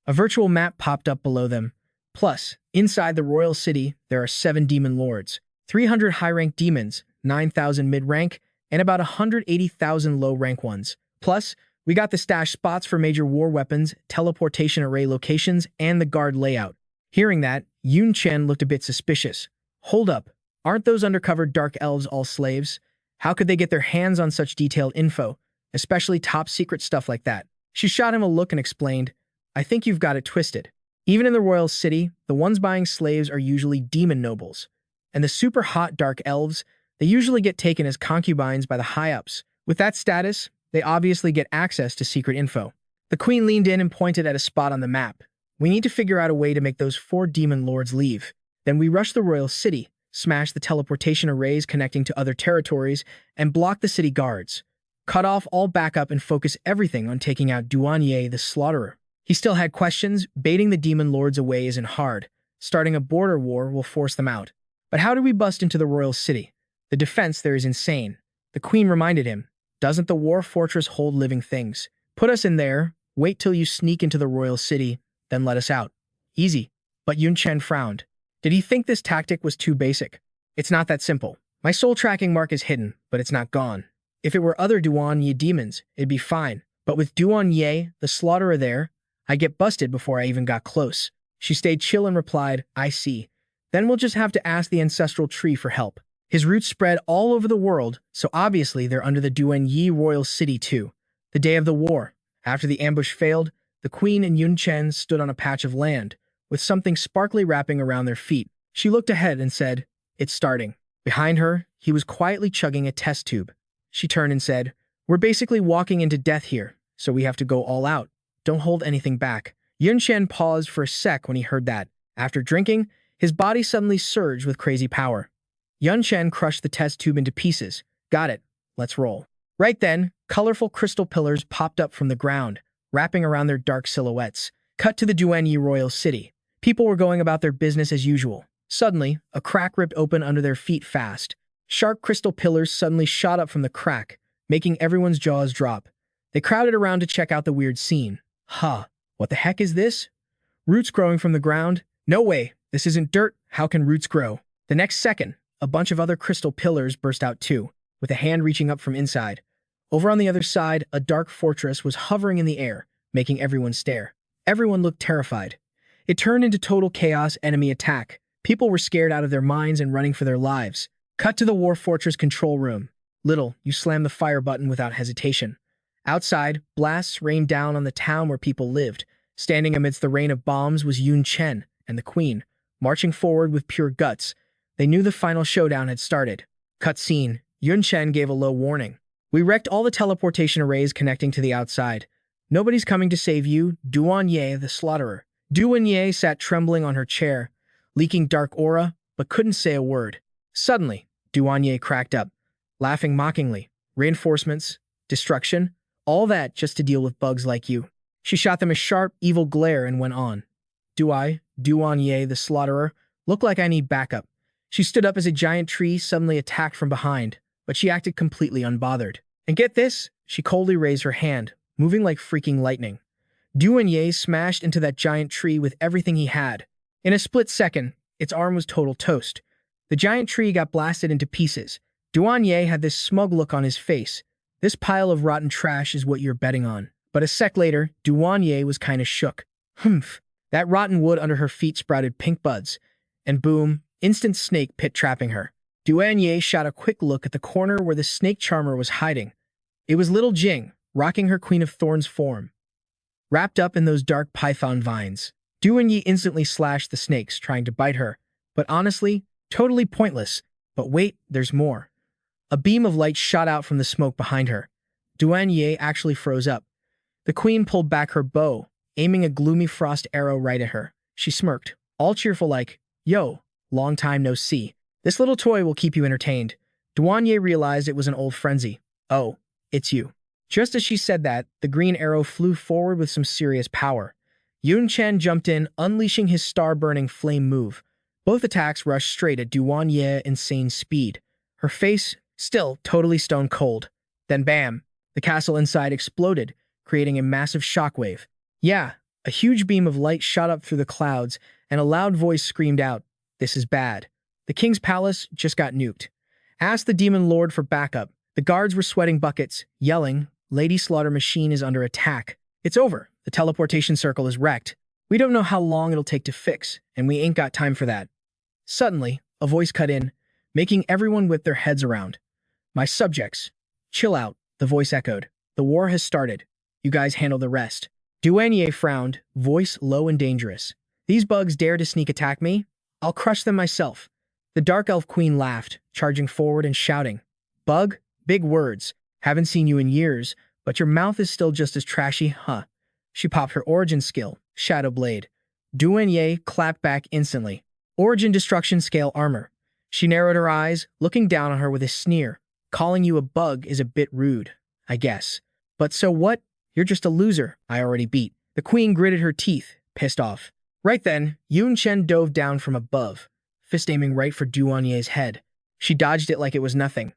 A virtual map popped up below them. Plus, inside the royal city, there are 7 demon lords, 300 high-rank demons, 9,000 mid-rank, and about 180,000 low-rank ones. Plus, we got the stash spots for major war weapons, teleportation array locations, and the guard layout. Hearing that, Yun Chen looked a bit suspicious. Hold up, aren't those undercover Dark Elves all slaves? How could they get their hands on such detailed info, especially top-secret stuff like that? She shot him a look and explained, I think you've got it twisted. Even in the royal city, the ones buying slaves are usually demon nobles. And the super hot Dark Elves, they usually get taken as concubines by the high-ups. With that status, they obviously get access to secret info. The queen leaned in and pointed at a spot on the map. We need to figure out a way to make those 4 demon lords leave. Then we rush the royal city, smash the teleportation arrays connecting to other territories, and block the city guards. Cut off all backup and focus everything on taking out Duanye the Slaughterer. He still had questions. Baiting the demon lords away isn't hard. Starting a border war will force them out. But how do we bust into the royal city? The defense there is insane. The queen reminded him, doesn't the war fortress hold living things? Put us in there, Wait till you sneak into the royal city, then let us out. Easy. But Yun Chen frowned. Did he think this tactic was too basic? It's not that simple. My soul tracking mark is hidden, but it's not gone. If it were other Duan Yi demons, it'd be fine. But with Duan Ye, the slaughterer there, I get busted before I even got close. She stayed chill and replied, I see. Then we'll just have to ask the ancestral tree for help. His roots spread all over the world, so obviously they're under the Duan Yi royal city too. The day of the war, after the ambush failed, the queen and Yun Chen stood on a patch of land, with something sparkly wrapping around their feet. She looked ahead and said, It's starting. Behind her, he was quietly chugging a test tube. She turned and said, We're basically walking into death here, so we have to go all out. Don't hold anything back. Yun Chen paused for a sec when he heard that. After drinking, his body suddenly surged with crazy power. Yun Chen crushed the test tube into pieces. Got it. Let's roll. Right then, colorful crystal pillars popped up from the ground, wrapping around their dark silhouettes. Cut to the Duan Yi royal city. People were going about their business as usual. Suddenly, a crack ripped open under their feet fast. Sharp crystal pillars suddenly shot up from the crack, making everyone's jaws drop. They crowded around to check out the weird scene. Huh, what the heck is this? Roots growing from the ground? No way, this isn't dirt. How can roots grow? The next second, a bunch of other crystal pillars burst out too, with a hand reaching up from inside. Over on the other side, a dark fortress was hovering in the air, making everyone stare. Everyone looked terrified. It turned into total chaos enemy attack. People were scared out of their minds and running for their lives. Cut to the War Fortress control room. Little, you slammed the fire button without hesitation. Outside, blasts rained down on the town where people lived. Standing amidst the rain of bombs was Yun Chen and the Queen, marching forward with pure guts. They knew the final showdown had started. Cut scene. Yun Chen gave a low warning. We wrecked all the teleportation arrays connecting to the outside. Nobody's coming to save you, Duan Ye, the slaughterer. Duan Ye sat trembling on her chair, leaking dark aura, but couldn't say a word. Suddenly, Duan Ye cracked up, laughing mockingly. Reinforcements, destruction, all that just to deal with bugs like you. She shot them a sharp, evil glare and went on. Do I, Duan Ye, the slaughterer, look like I need backup? She stood up as a giant tree suddenly attacked from behind, but she acted completely unbothered. And get this, she coldly raised her hand, moving like freaking lightning. Duan Ye smashed into that giant tree with everything he had. In a split second, its arm was total toast. The giant tree got blasted into pieces. Duan Ye had this smug look on his face. This pile of rotten trash is what you're betting on. But a sec later, Duan Ye was kinda shook. Humph. That rotten wood under her feet sprouted pink buds. And boom, instant snake pit trapping her. Duan Ye shot a quick look at the corner where the snake charmer was hiding. It was little Jing, rocking her Queen of Thorns form, wrapped up in those dark python vines. Duan Yi instantly slashed the snakes, trying to bite her, but honestly, totally pointless. But wait, there's more. A beam of light shot out from the smoke behind her. Duan Ye actually froze up. The queen pulled back her bow, aiming a gloomy frost arrow right at her. She smirked, all cheerful like, Yo, long time no see. This little toy will keep you entertained. Duan Ye realized it was an old frenzy. Oh, it's you. Just as she said that, the green arrow flew forward with some serious power. Yun Chen jumped in, unleashing his star-burning flame move. Both attacks rushed straight at Duan Ye insane speed. Her face, still totally stone cold. Then bam, the castle inside exploded, creating a massive shockwave. Yeah, a huge beam of light shot up through the clouds, and a loud voice screamed out, This is bad. The king's palace just got nuked. Ask the demon lord for backup. The guards were sweating buckets, yelling, Lady Slaughter Machine is under attack. It's over. The teleportation circle is wrecked. We don't know how long it'll take to fix, and we ain't got time for that. Suddenly, a voice cut in, making everyone whip their heads around. My subjects, chill out, the voice echoed. The war has started. You guys handle the rest. Duan Ye frowned, voice low and dangerous. These bugs dare to sneak attack me? I'll crush them myself. The Dark Elf Queen laughed, charging forward and shouting. Bug? Big words. Haven't seen you in years, but your mouth is still just as trashy, huh? She popped her origin skill, Shadow Blade. Duan Ye clapped back instantly. Origin Destruction Scale Armor. She narrowed her eyes, looking down on her with a sneer. Calling you a bug is a bit rude, I guess. But so what? You're just a loser I already beat. The queen gritted her teeth, pissed off. Right then, Yun Chen dove down from above, fist aiming right for Duan Ye's head. She dodged it like it was nothing.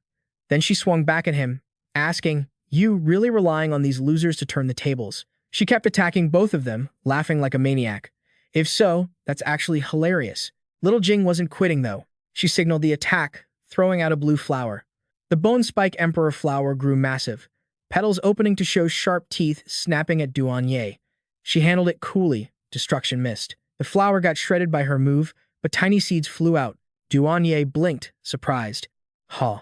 Then she swung back at him, asking, You really relying on these losers to turn the tables? She kept attacking both of them, laughing like a maniac. If so, that's actually hilarious. Little Jing wasn't quitting, though. She signaled the attack, throwing out a blue flower. The Bone Spike Emperor flower grew massive, petals opening to show sharp teeth snapping at Duanye. She handled it coolly. Destruction missed. The flower got shredded by her move, but tiny seeds flew out. Duanye blinked, surprised. Huh.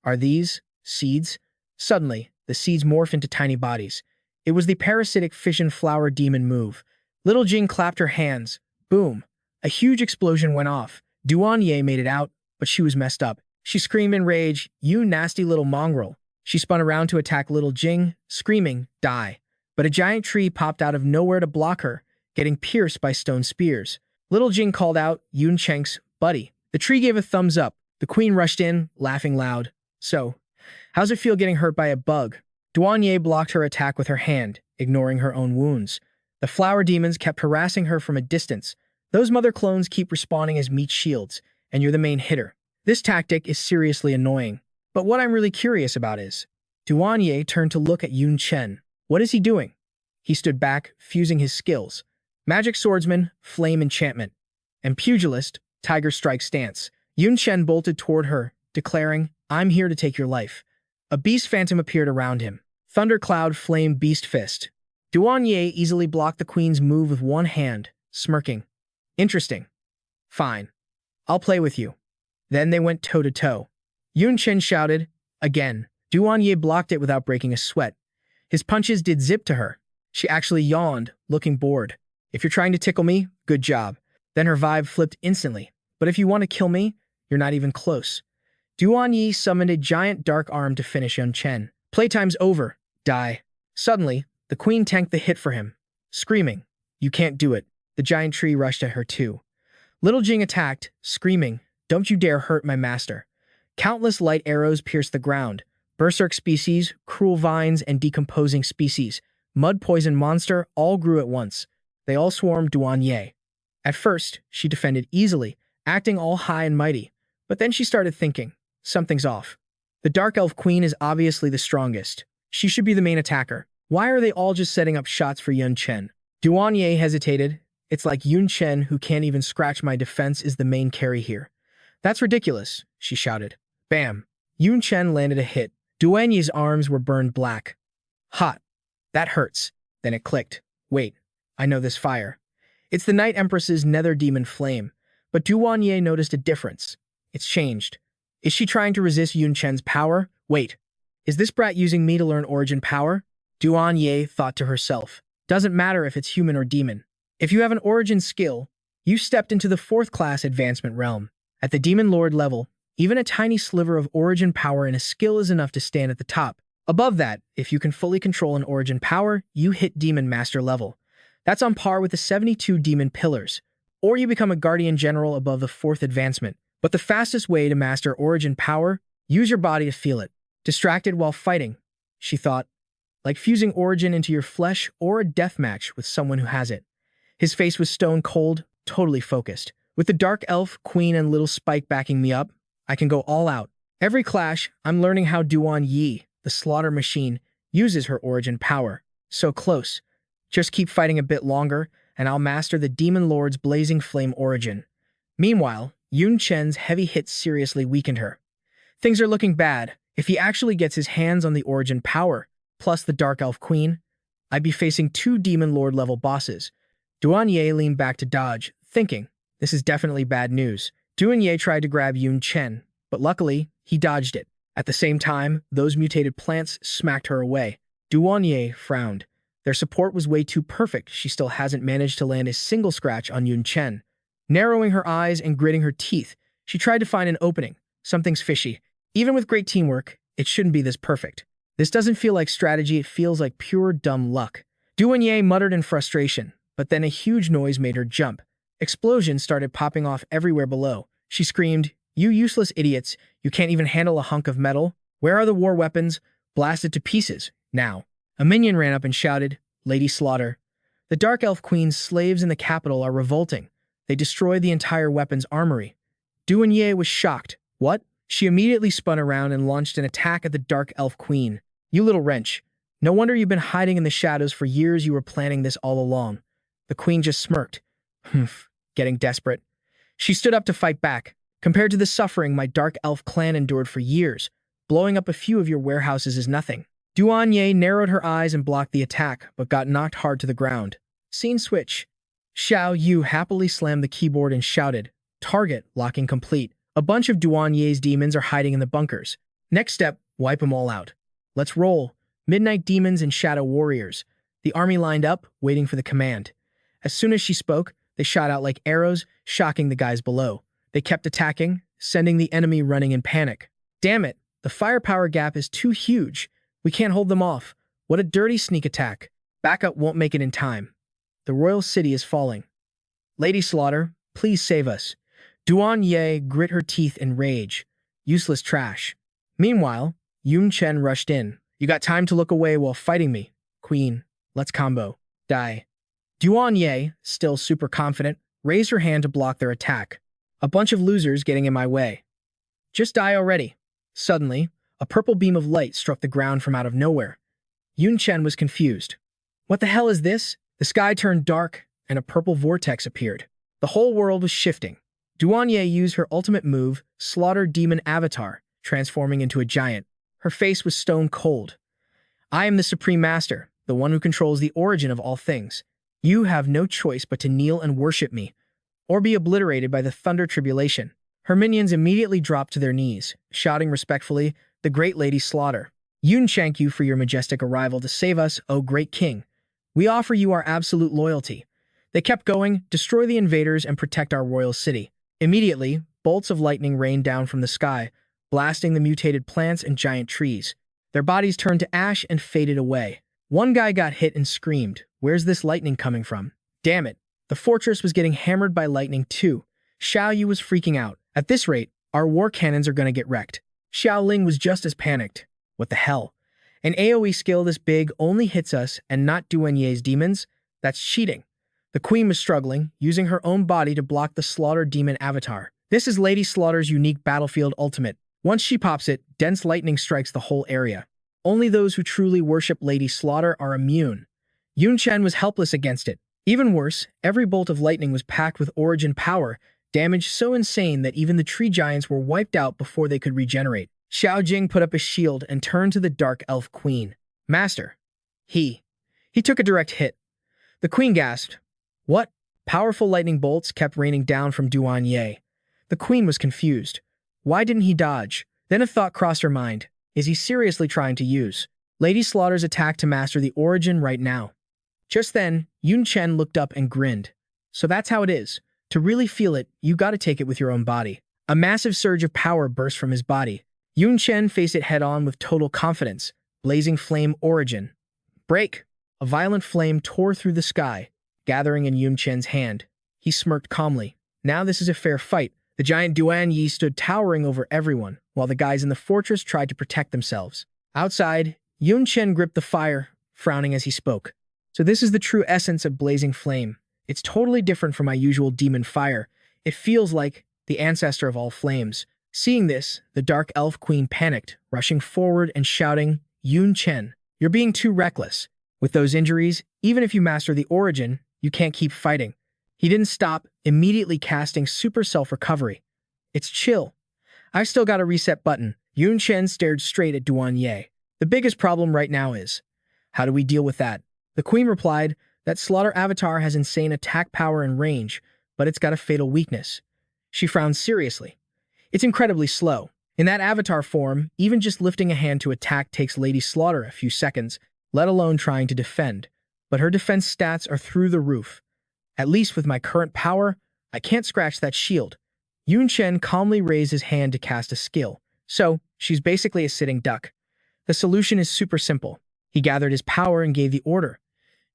Are these seeds? Suddenly, the seeds morphed into tiny bodies. It was the parasitic fission flower demon move. Little Jing clapped her hands. Boom. A huge explosion went off. Duanye made it out, but she was messed up. She screamed in rage, "You nasty little mongrel." She spun around to attack Little Jing, screaming, "Die." But a giant tree popped out of nowhere to block her, getting pierced by stone spears. Little Jing called out, "Yun Chen's buddy." The tree gave a thumbs up. The queen rushed in, laughing loud. "So, how's it feel getting hurt by a bug?" Duanye blocked her attack with her hand, ignoring her own wounds. The flower demons kept harassing her from a distance. Those mother clones keep respawning as meat shields, and you're the main hitter. This tactic is seriously annoying. But what I'm really curious about is, Duanye turned to look at Yun Chen. What is he doing? He stood back, fusing his skills. Magic Swordsman, Flame Enchantment, and Pugilist, Tiger Strike Stance. Yun Chen bolted toward her, declaring, "I'm here to take your life." A beast phantom appeared around him. Thundercloud Flame Beast Fist. Duanye easily blocked the queen's move with one hand, smirking. "Interesting. Fine. I'll play with you." Then they went toe-to-toe. Yun Chen shouted, again. Duanye blocked it without breaking a sweat. His punches did zip to her. She actually yawned, looking bored. "If you're trying to tickle me, good job." Then her vibe flipped instantly. "But if you want to kill me, you're not even close." Duanye summoned a giant dark arm to finish Yun Chen. "Playtime's over. Die." Suddenly, the queen tanked the hit for him, screaming, "You can't do it." The giant tree rushed at her too. Little Jing attacked, screaming, "Don't you dare hurt my master." Countless light arrows pierced the ground. Berserk species, cruel vines, and decomposing species, mud poison monster, all grew at once. They all swarmed Duanye. At first, she defended easily, acting all high and mighty. But then she started thinking, something's off. The Dark Elf Queen is obviously the strongest. She should be the main attacker. Why are they all just setting up shots for Yun Chen? Duanye hesitated. It's like Yun Chen, who can't even scratch my defense, is the main carry here. "That's ridiculous," she shouted. Bam! Yun Chen landed a hit. Duanye's arms were burned black. Hot. That hurts. Then it clicked. Wait, I know this fire. It's the Night Empress's nether demon flame. But Duanye noticed a difference. It's changed. Is she trying to resist Yun Chen's power? Wait, is this brat using me to learn origin power? Duanye thought to herself. Doesn't matter if it's human or demon. If you have an origin skill, you stepped into the 4th class advancement realm. At the Demon Lord level, even a tiny sliver of origin power in a skill is enough to stand at the top. Above that, if you can fully control an origin power, you hit Demon Master level. That's on par with the 72 Demon Pillars. Or you become a Guardian General above the 4th advancement. But the fastest way to master origin power, use your body to feel it. Distracted while fighting, she thought. Like fusing origin into your flesh or a deathmatch with someone who has it. His face was stone cold, totally focused. With the Dark Elf, Queen, and Little Spike backing me up, I can go all out. Every clash, I'm learning how Duanye, the slaughter machine, uses her origin power. So close. Just keep fighting a bit longer, and I'll master the Demon Lord's blazing flame origin. Meanwhile, Yun Chen's heavy hits seriously weakened her. Things are looking bad. If he actually gets his hands on the origin power, plus the Dark Elf Queen, I'd be facing 2 Demon Lord level bosses. Duanye leaned back to dodge, thinking, this is definitely bad news. Duanye tried to grab Yun Chen, but luckily, he dodged it. At the same time, those mutated plants smacked her away. Duanye frowned. Their support was way too perfect. She still hasn't managed to land a single scratch on Yun Chen. Narrowing her eyes and gritting her teeth, she tried to find an opening. Something's fishy. Even with great teamwork, it shouldn't be this perfect. This doesn't feel like strategy, it feels like pure dumb luck. Duanye muttered in frustration, but then a huge noise made her jump. Explosions started popping off everywhere below. She screamed, "You useless idiots, you can't even handle a hunk of metal? Where are the war weapons? Blasted to pieces, now." A minion ran up and shouted, "Lady Slaughter. The Dark Elf Queen's slaves in the capital are revolting. They destroyed the entire weapons armory." Duanye was shocked. What? She immediately spun around and launched an attack at the Dark Elf Queen. "You little wrench. No wonder you've been hiding in the shadows for years. You were planning this all along. The queen just smirked. Humph, getting desperate. She stood up to fight back. Compared to the suffering my dark elf clan endured for years, blowing up a few of your warehouses is nothing. Duanye narrowed her eyes and blocked the attack, but got knocked hard to the ground. Scene switch. Xiao Yu happily slammed the keyboard and shouted, "Target, locking complete." A bunch of Duanye's demons are hiding in the bunkers. Next step, wipe them all out. Let's roll. Midnight demons and shadow warriors. The army lined up, waiting for the command. As soon as she spoke, they shot out like arrows, shocking the guys below. They kept attacking, sending the enemy running in panic. Damn it, the firepower gap is too huge. We can't hold them off. What a dirty sneak attack. Backup won't make it in time. The royal city is falling. Lady Slaughter, please save us. Duanye grit her teeth in rage. Useless trash. Meanwhile, Yun Chen rushed in. You got time to look away while fighting me. Queen, let's combo. Die. Duanye, still super confident, raised her hand to block their attack. A bunch of losers getting in my way. Just die already. Suddenly, a purple beam of light struck the ground from out of nowhere. Yun Chen was confused. What the hell is this? The sky turned dark, and a purple vortex appeared. The whole world was shifting. Duanye used her ultimate move, Slaughter Demon Avatar, transforming into a giant. Her face was stone cold. I am the Supreme Master, the one who controls the origin of all things. You have no choice but to kneel and worship me, or be obliterated by the thunder tribulation. Her minions immediately dropped to their knees, shouting respectfully, "The great Lady Slaughter. Yun thank you for your majestic arrival to save us, O great king. We offer you our absolute loyalty." They kept going, destroy the invaders and protect our royal city. Immediately, bolts of lightning rained down from the sky, blasting the mutated plants and giant trees. Their bodies turned to ash and faded away. One guy got hit and screamed, "Where's this lightning coming from?" Damn it, the fortress was getting hammered by lightning too. Xiao Yu was freaking out. At this rate, our war cannons are gonna get wrecked. Xiao Ling was just as panicked. What the hell? An AoE skill this big only hits us and not Duanye's demons? That's cheating. The queen was struggling, using her own body to block the Slaughter Demon Avatar. This is Lady Slaughter's unique battlefield ultimate. Once she pops it, dense lightning strikes the whole area. Only those who truly worship Lady Slaughter are immune. Yun Chen was helpless against it. Even worse, every bolt of lightning was packed with origin power, damage so insane that even the tree giants were wiped out before they could regenerate. Xiao Jing put up a shield and turned to the Dark Elf Queen. "Master." He took a direct hit. The queen gasped. What? Powerful lightning bolts kept raining down from Duanye. The queen was confused. Why didn't he dodge? Then a thought crossed her mind. Is he seriously trying to use Lady Slaughter's attack to master the origin right now? Just then, Yun Chen looked up and grinned. So that's how it is. To really feel it, you gotta take it with your own body. A massive surge of power burst from his body. Yun Chen faced it head-on with total confidence. Blazing flame origin. Break! A violent flame tore through the sky, gathering in Yun Chen's hand. He smirked calmly. Now this is a fair fight. The giant Duan Yi stood towering over everyone, while the guys in the fortress tried to protect themselves. Outside, Yun Chen gripped the fire, frowning as he spoke. So this is the true essence of blazing flame. It's totally different from my usual demon fire. It feels like the ancestor of all flames. Seeing this, the Dark Elf Queen panicked, rushing forward and shouting, "Yun Chen, you're being too reckless. With those injuries, even if you master the origin, you can't keep fighting." He didn't stop, immediately casting super self-recovery. It's chill. I've still got a reset button. Yun Chen stared straight at Duanye. The biggest problem right now is, how do we deal with that? The queen replied, that Slaughter Avatar has insane attack power and range, but it's got a fatal weakness. She frowned seriously. It's incredibly slow. In that avatar form, even just lifting a hand to attack takes Lady Slaughter a few seconds, let alone trying to defend. But her defense stats are through the roof. At least with my current power, I can't scratch that shield. Yun Chen calmly raised his hand to cast a skill. So, she's basically a sitting duck. The solution is super simple. He gathered his power and gave the order.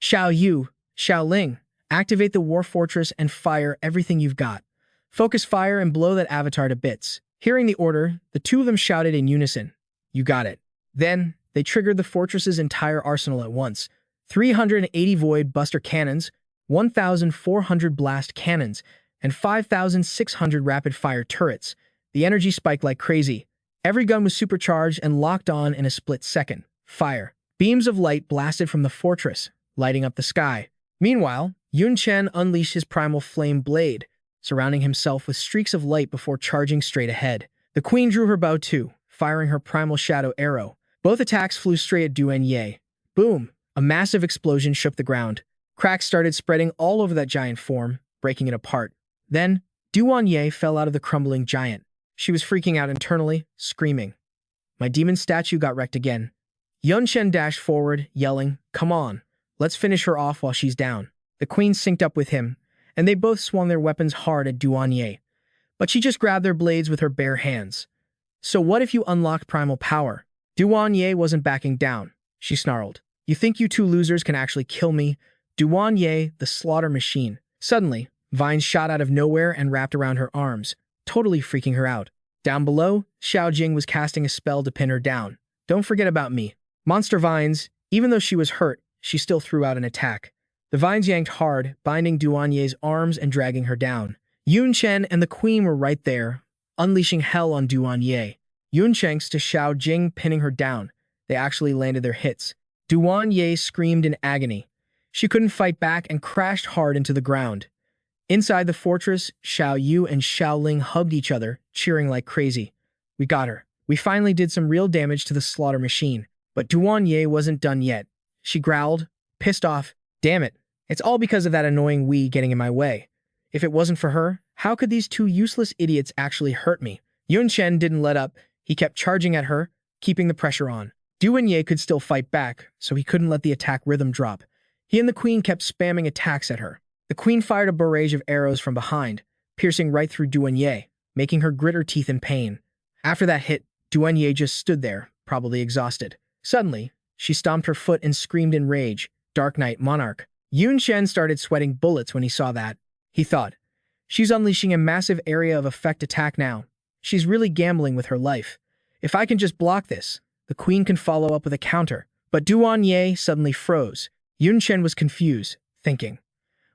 Xiao Yu, Xiao Ling, activate the War Fortress and fire everything you've got. Focus fire and blow that avatar to bits. Hearing the order, the two of them shouted in unison, "You got it." Then, they triggered the fortress's entire arsenal at once. 380 Void Buster Cannons, 1,400 Blast Cannons, and 5,600 Rapid-Fire Turrets. The energy spiked like crazy. Every gun was supercharged and locked on in a split second. Fire. Beams of light blasted from the fortress, lighting up the sky. Meanwhile, Yun Chen unleashed his primal flame blade, surrounding himself with streaks of light before charging straight ahead. The queen drew her bow too, firing her primal shadow arrow. Both attacks flew straight at Duan. Boom! A massive explosion shook the ground. Cracks started spreading all over that giant form, breaking it apart. Then, Duan fell out of the crumbling giant. She was freaking out internally, screaming. My demon statue got wrecked again. Yun Chen dashed forward, yelling, "Come on, let's finish her off while she's down." The queen synced up with him, and they both swung their weapons hard at Duan. But she just grabbed their blades with her bare hands. So what if you unlocked primal power? Duan wasn't backing down. She snarled. You think you two losers can actually kill me? Duan, the slaughter machine. Suddenly, vines shot out of nowhere and wrapped around her arms, totally freaking her out. Down below, Xiao Jing was casting a spell to pin her down. Don't forget about me. Monster vines. Even though she was hurt, she still threw out an attack. The vines yanked hard, binding Duan arms and dragging her down. Yun Chen and the queen were right there, unleashing hell on Duan. Yun Chen's to Xiao Jing, pinning her down. They actually landed their hits. Duan screamed in agony. She couldn't fight back and crashed hard into the ground. Inside the fortress, Xiao Yu and Xiao Ling hugged each other, cheering like crazy. We got her. We finally did some real damage to the slaughter machine. But Duan wasn't done yet. She growled, pissed off. Damn it. It's all because of that annoying Wii getting in my way. If it wasn't for her, how could these two useless idiots actually hurt me? Yun Chen didn't let up. He kept charging at her, keeping the pressure on. Duan could still fight back, so he couldn't let the attack rhythm drop. He and the queen kept spamming attacks at her. The queen fired a barrage of arrows from behind, piercing right through Duan, making her grit her teeth in pain. After that hit, Duan just stood there, probably exhausted. Suddenly, she stomped her foot and screamed in rage, "Dark Knight Monarch." Yun Chen started sweating bullets when he saw that. He thought, she's unleashing a massive area of effect attack now. She's really gambling with her life. If I can just block this, the queen can follow up with a counter. But Duan suddenly froze. Yun Chen was confused, thinking,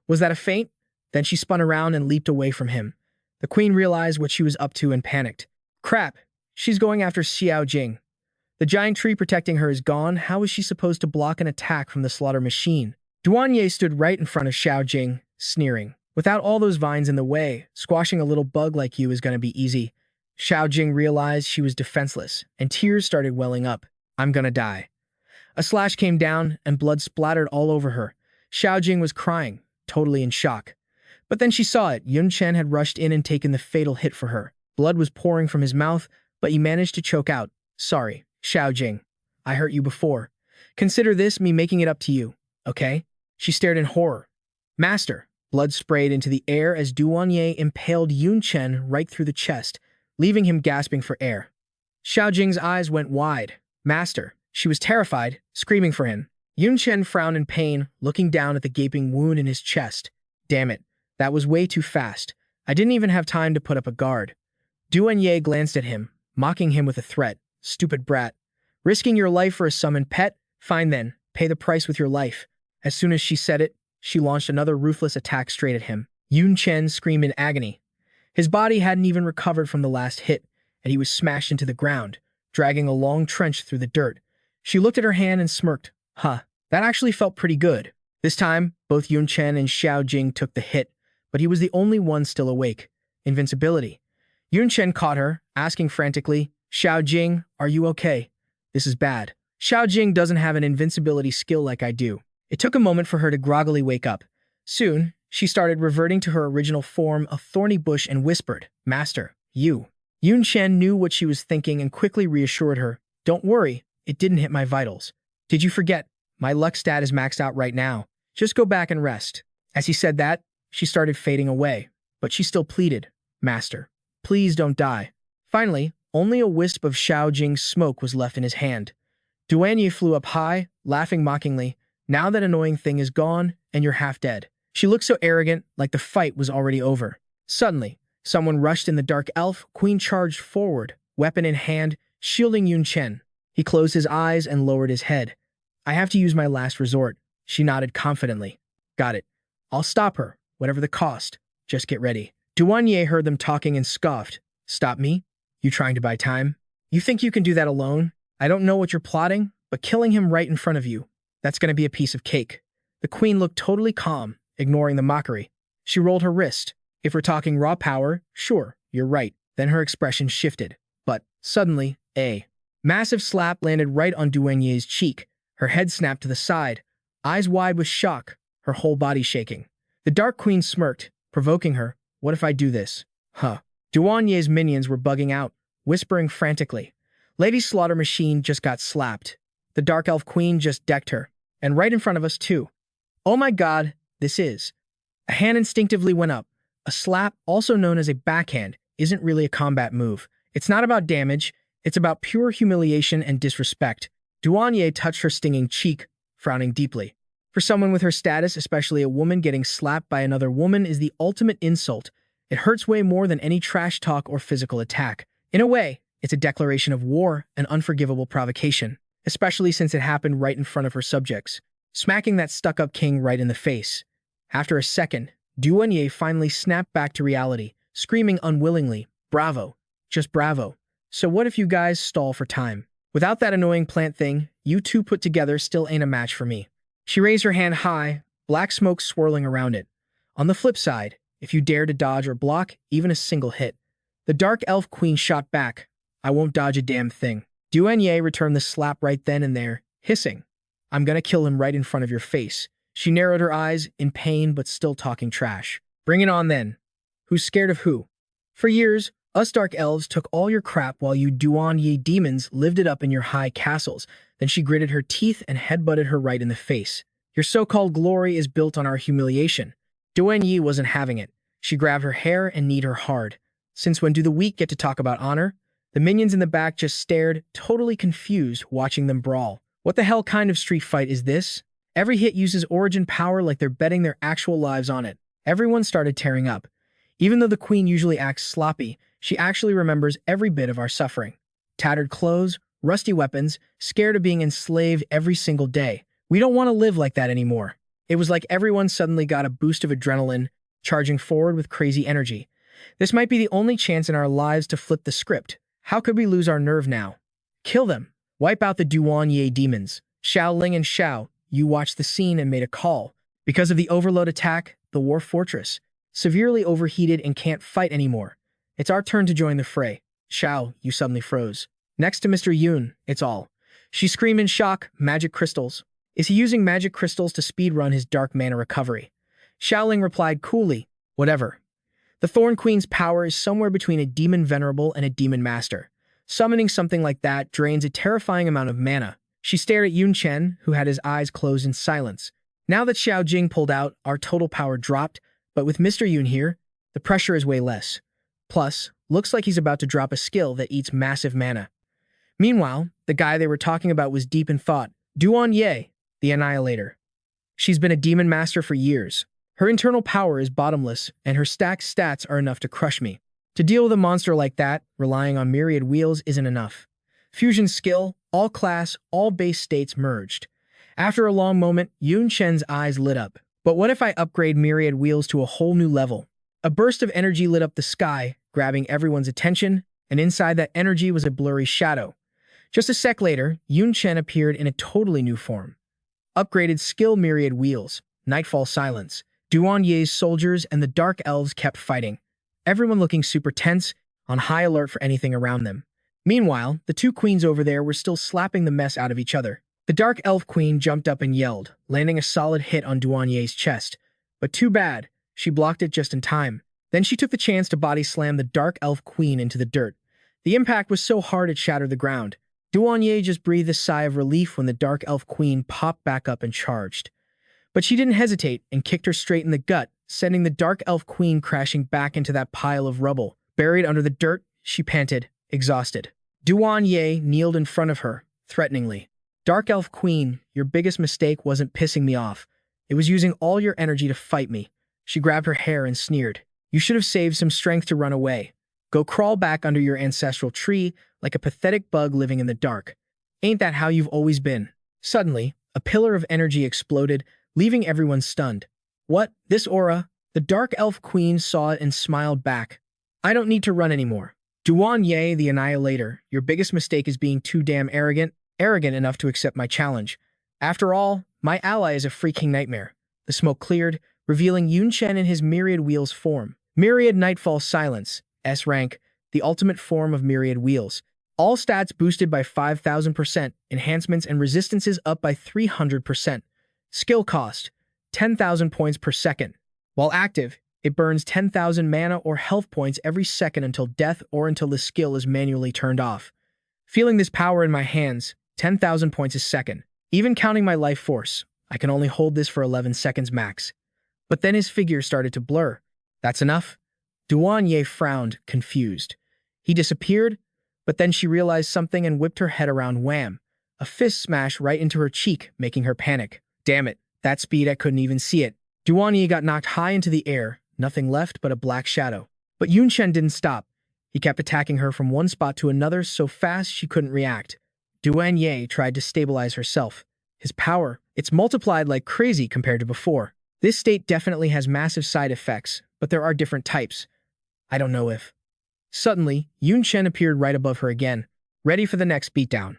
was that a feint? Then she spun around and leaped away from him. The queen realized what she was up to and panicked. Crap, she's going after Xiao Jing. The giant tree protecting her is gone. How is she supposed to block an attack from the slaughter machine? Duan stood right in front of Xiao Jing, sneering. Without all those vines in the way, squashing a little bug like you is going to be easy. Xiao Jing realized she was defenseless, and tears started welling up. I'm gonna die. A slash came down, and blood splattered all over her. Xiao Jing was crying, totally in shock. But then she saw it. Yun Chen had rushed in and taken the fatal hit for her. Blood was pouring from his mouth, but he managed to choke out. Sorry, Xiao Jing. I hurt you before. Consider this me making it up to you, okay? She stared in horror. Master. Blood sprayed into the air as Duan impaled Yun Chen right through the chest, leaving him gasping for air. Xiao Jing's eyes went wide. Master. She was terrified, screaming for him. Yun Chen frowned in pain, looking down at the gaping wound in his chest. Damn it. That was way too fast. I didn't even have time to put up a guard. Duan glanced at him, mocking him with a threat. Stupid brat. Risking your life for a summoned pet? Fine then, pay the price with your life. As soon as she said it, she launched another ruthless attack straight at him. Yun Chen screamed in agony. His body hadn't even recovered from the last hit, and he was smashed into the ground, dragging a long trench through the dirt. She looked at her hand and smirked. Huh, that actually felt pretty good. This time, both Yun Chen and Xiao Jing took the hit, but he was the only one still awake. Invincibility. Yun Chen caught her, asking frantically, Xiao Jing, are you okay? This is bad. Xiao Jing doesn't have an invincibility skill like I do. It took a moment for her to groggily wake up. Soon, she started reverting to her original form of thorny bush and whispered, Master, you. Yun Chen knew what she was thinking and quickly reassured her. Don't worry, it didn't hit my vitals. Did you forget? My luck stat is maxed out right now. Just go back and rest. As he said that, she started fading away, but she still pleaded, Master, please don't die. Finally, only a wisp of Xiao Jing's smoke was left in his hand. Duan flew up high, laughing mockingly. Now that annoying thing is gone, and you're half dead. She looked so arrogant, like the fight was already over. Suddenly, someone rushed in. The dark elf queen charged forward, weapon in hand, shielding Yun Chen. He closed his eyes and lowered his head. I have to use my last resort. She nodded confidently. Got it. I'll stop her, whatever the cost. Just get ready. Duan heard them talking and scoffed. Stop me? You trying to buy time? You think you can do that alone? I don't know what you're plotting, but killing him right in front of you, that's going to be a piece of cake. The queen looked totally calm, ignoring the mockery. She rolled her wrist. If we're talking raw power, sure, you're right. Then her expression shifted. But suddenly, a massive slap landed right on Duanye's cheek. Her head snapped to the side, eyes wide with shock, her whole body shaking. The Dark Queen smirked, provoking her. What if I do this? Huh. Duanye's minions were bugging out, whispering frantically. Lady Slaughter Machine just got slapped. The Dark Elf Queen just decked her. And right in front of us, too. Oh my god, this is. A hand instinctively went up. A slap, also known as a backhand, isn't really a combat move. It's not about damage, it's about pure humiliation and disrespect. Duanye touched her stinging cheek, frowning deeply. For someone with her status, especially a woman, getting slapped by another woman is the ultimate insult. It hurts way more than any trash talk or physical attack. In a way, it's a declaration of war, an unforgivable provocation, especially since it happened right in front of her subjects, smacking that stuck-up king right in the face. After a second, Duanye finally snapped back to reality, screaming unwillingly, "Bravo. Just bravo. So what if you guys stall for time? Without that annoying plant thing, you two put together still ain't a match for me." She raised her hand high, black smoke swirling around it. On the flip side, if you dare to dodge or block even a single hit. The Dark Elf Queen shot back. "I won't dodge a damn thing." Duanye returned the slap right then and there, hissing, "I'm gonna kill him right in front of your face." She narrowed her eyes, in pain but still talking trash. "Bring it on then. Who's scared of who? For years, us Dark Elves took all your crap while you Duanye demons lived it up in your high castles." Then she gritted her teeth and headbutted her right in the face. "Your so-called glory is built on our humiliation." Duanye wasn't having it. She grabbed her hair and kneed her hard. Since when do the weak get to talk about honor? The minions in the back just stared, totally confused, watching them brawl. What the hell kind of street fight is this? Every hit uses origin power like they're betting their actual lives on it. Everyone started tearing up. Even though the queen usually acts sloppy, she actually remembers every bit of our suffering. Tattered clothes, rusty weapons, scared of being enslaved every single day. We don't want to live like that anymore. It was like everyone suddenly got a boost of adrenaline, charging forward with crazy energy. This might be the only chance in our lives to flip the script. How could we lose our nerve now? Kill them. Wipe out the Duanye demons. Xiao Ling and Xiao, you watched the scene and made a call. Because of the overload attack, the war fortress, severely overheated and can't fight anymore. It's our turn to join the fray. Xiao, you suddenly froze. Next to Mr. Yun, it's all. She screamed in shock, magic crystals. Is he using magic crystals to speedrun his dark mana recovery? Xiaoling replied coolly, whatever. The Thorn Queen's power is somewhere between a demon venerable and a demon master. Summoning something like that drains a terrifying amount of mana. She stared at Yun Chen, who had his eyes closed in silence. Now that Xiao Jing pulled out, our total power dropped, but with Mr. Yun here, the pressure is way less. Plus, looks like he's about to drop a skill that eats massive mana. Meanwhile, the guy they were talking about was deep in thought. Duanye, the Annihilator. She's been a demon master for years. Her internal power is bottomless, and her stacked stats are enough to crush me. To deal with a monster like that, relying on myriad wheels isn't enough. Fusion skill, all class, all base states merged. After a long moment, Yun Chen's eyes lit up. But what if I upgrade myriad wheels to a whole new level? A burst of energy lit up the sky, grabbing everyone's attention, and inside that energy was a blurry shadow. Just a sec later, Yun Chen appeared in a totally new form. Upgraded skill myriad wheels, nightfall silence. Duanye's soldiers and the dark elves kept fighting, everyone looking super tense, on high alert for anything around them. Meanwhile, the two queens over there were still slapping the mess out of each other. The dark elf queen jumped up and yelled, landing a solid hit on Duanye's chest. But too bad, she blocked it just in time. Then she took the chance to body slam the dark elf queen into the dirt. The impact was so hard it shattered the ground. Duanye just breathed a sigh of relief when the dark elf queen popped back up and charged. But she didn't hesitate and kicked her straight in the gut, sending the dark elf queen crashing back into that pile of rubble. Buried under the dirt, she panted, exhausted. Duanye kneeled in front of her, threateningly. Dark elf queen, your biggest mistake wasn't pissing me off. It was using all your energy to fight me. She grabbed her hair and sneered. You should have saved some strength to run away. Go crawl back under your ancestral tree like a pathetic bug living in the dark. Ain't that how you've always been? Suddenly, a pillar of energy exploded, leaving everyone stunned. What? This aura? The dark elf queen saw it and smiled back. I don't need to run anymore. Duanye, the Annihilator, your biggest mistake is being too damn arrogant. arrogant enough to accept my challenge. After all, my ally is a freaking nightmare. The smoke cleared, revealing Yun Chen in his Myriad Wheels form. Myriad Nightfall Silence, S-Rank, the ultimate form of Myriad Wheels. All stats boosted by 5,000%, enhancements and resistances up by 300%. Skill cost, 10,000 points per second. While active, it burns 10,000 mana or health points every second until death or until the skill is manually turned off. Feeling this power in my hands, 10,000 points a second. Even counting my life force, I can only hold this for 11 seconds max. But then his figure started to blur. That's enough? Duanye frowned, confused. He disappeared, but then she realized something and whipped her head around. Wham! A fist smashed right into her cheek, making her panic. Damn it, that speed I couldn't even see it. Duanye got knocked high into the air, nothing left but a black shadow. But Yun Chen didn't stop. He kept attacking her from one spot to another so fast she couldn't react. Duanye tried to stabilize herself. His power, it's multiplied like crazy compared to before. This state definitely has massive side effects, but there are different types. I don't know if. Suddenly, Yun Chen appeared right above her again, ready for the next beatdown.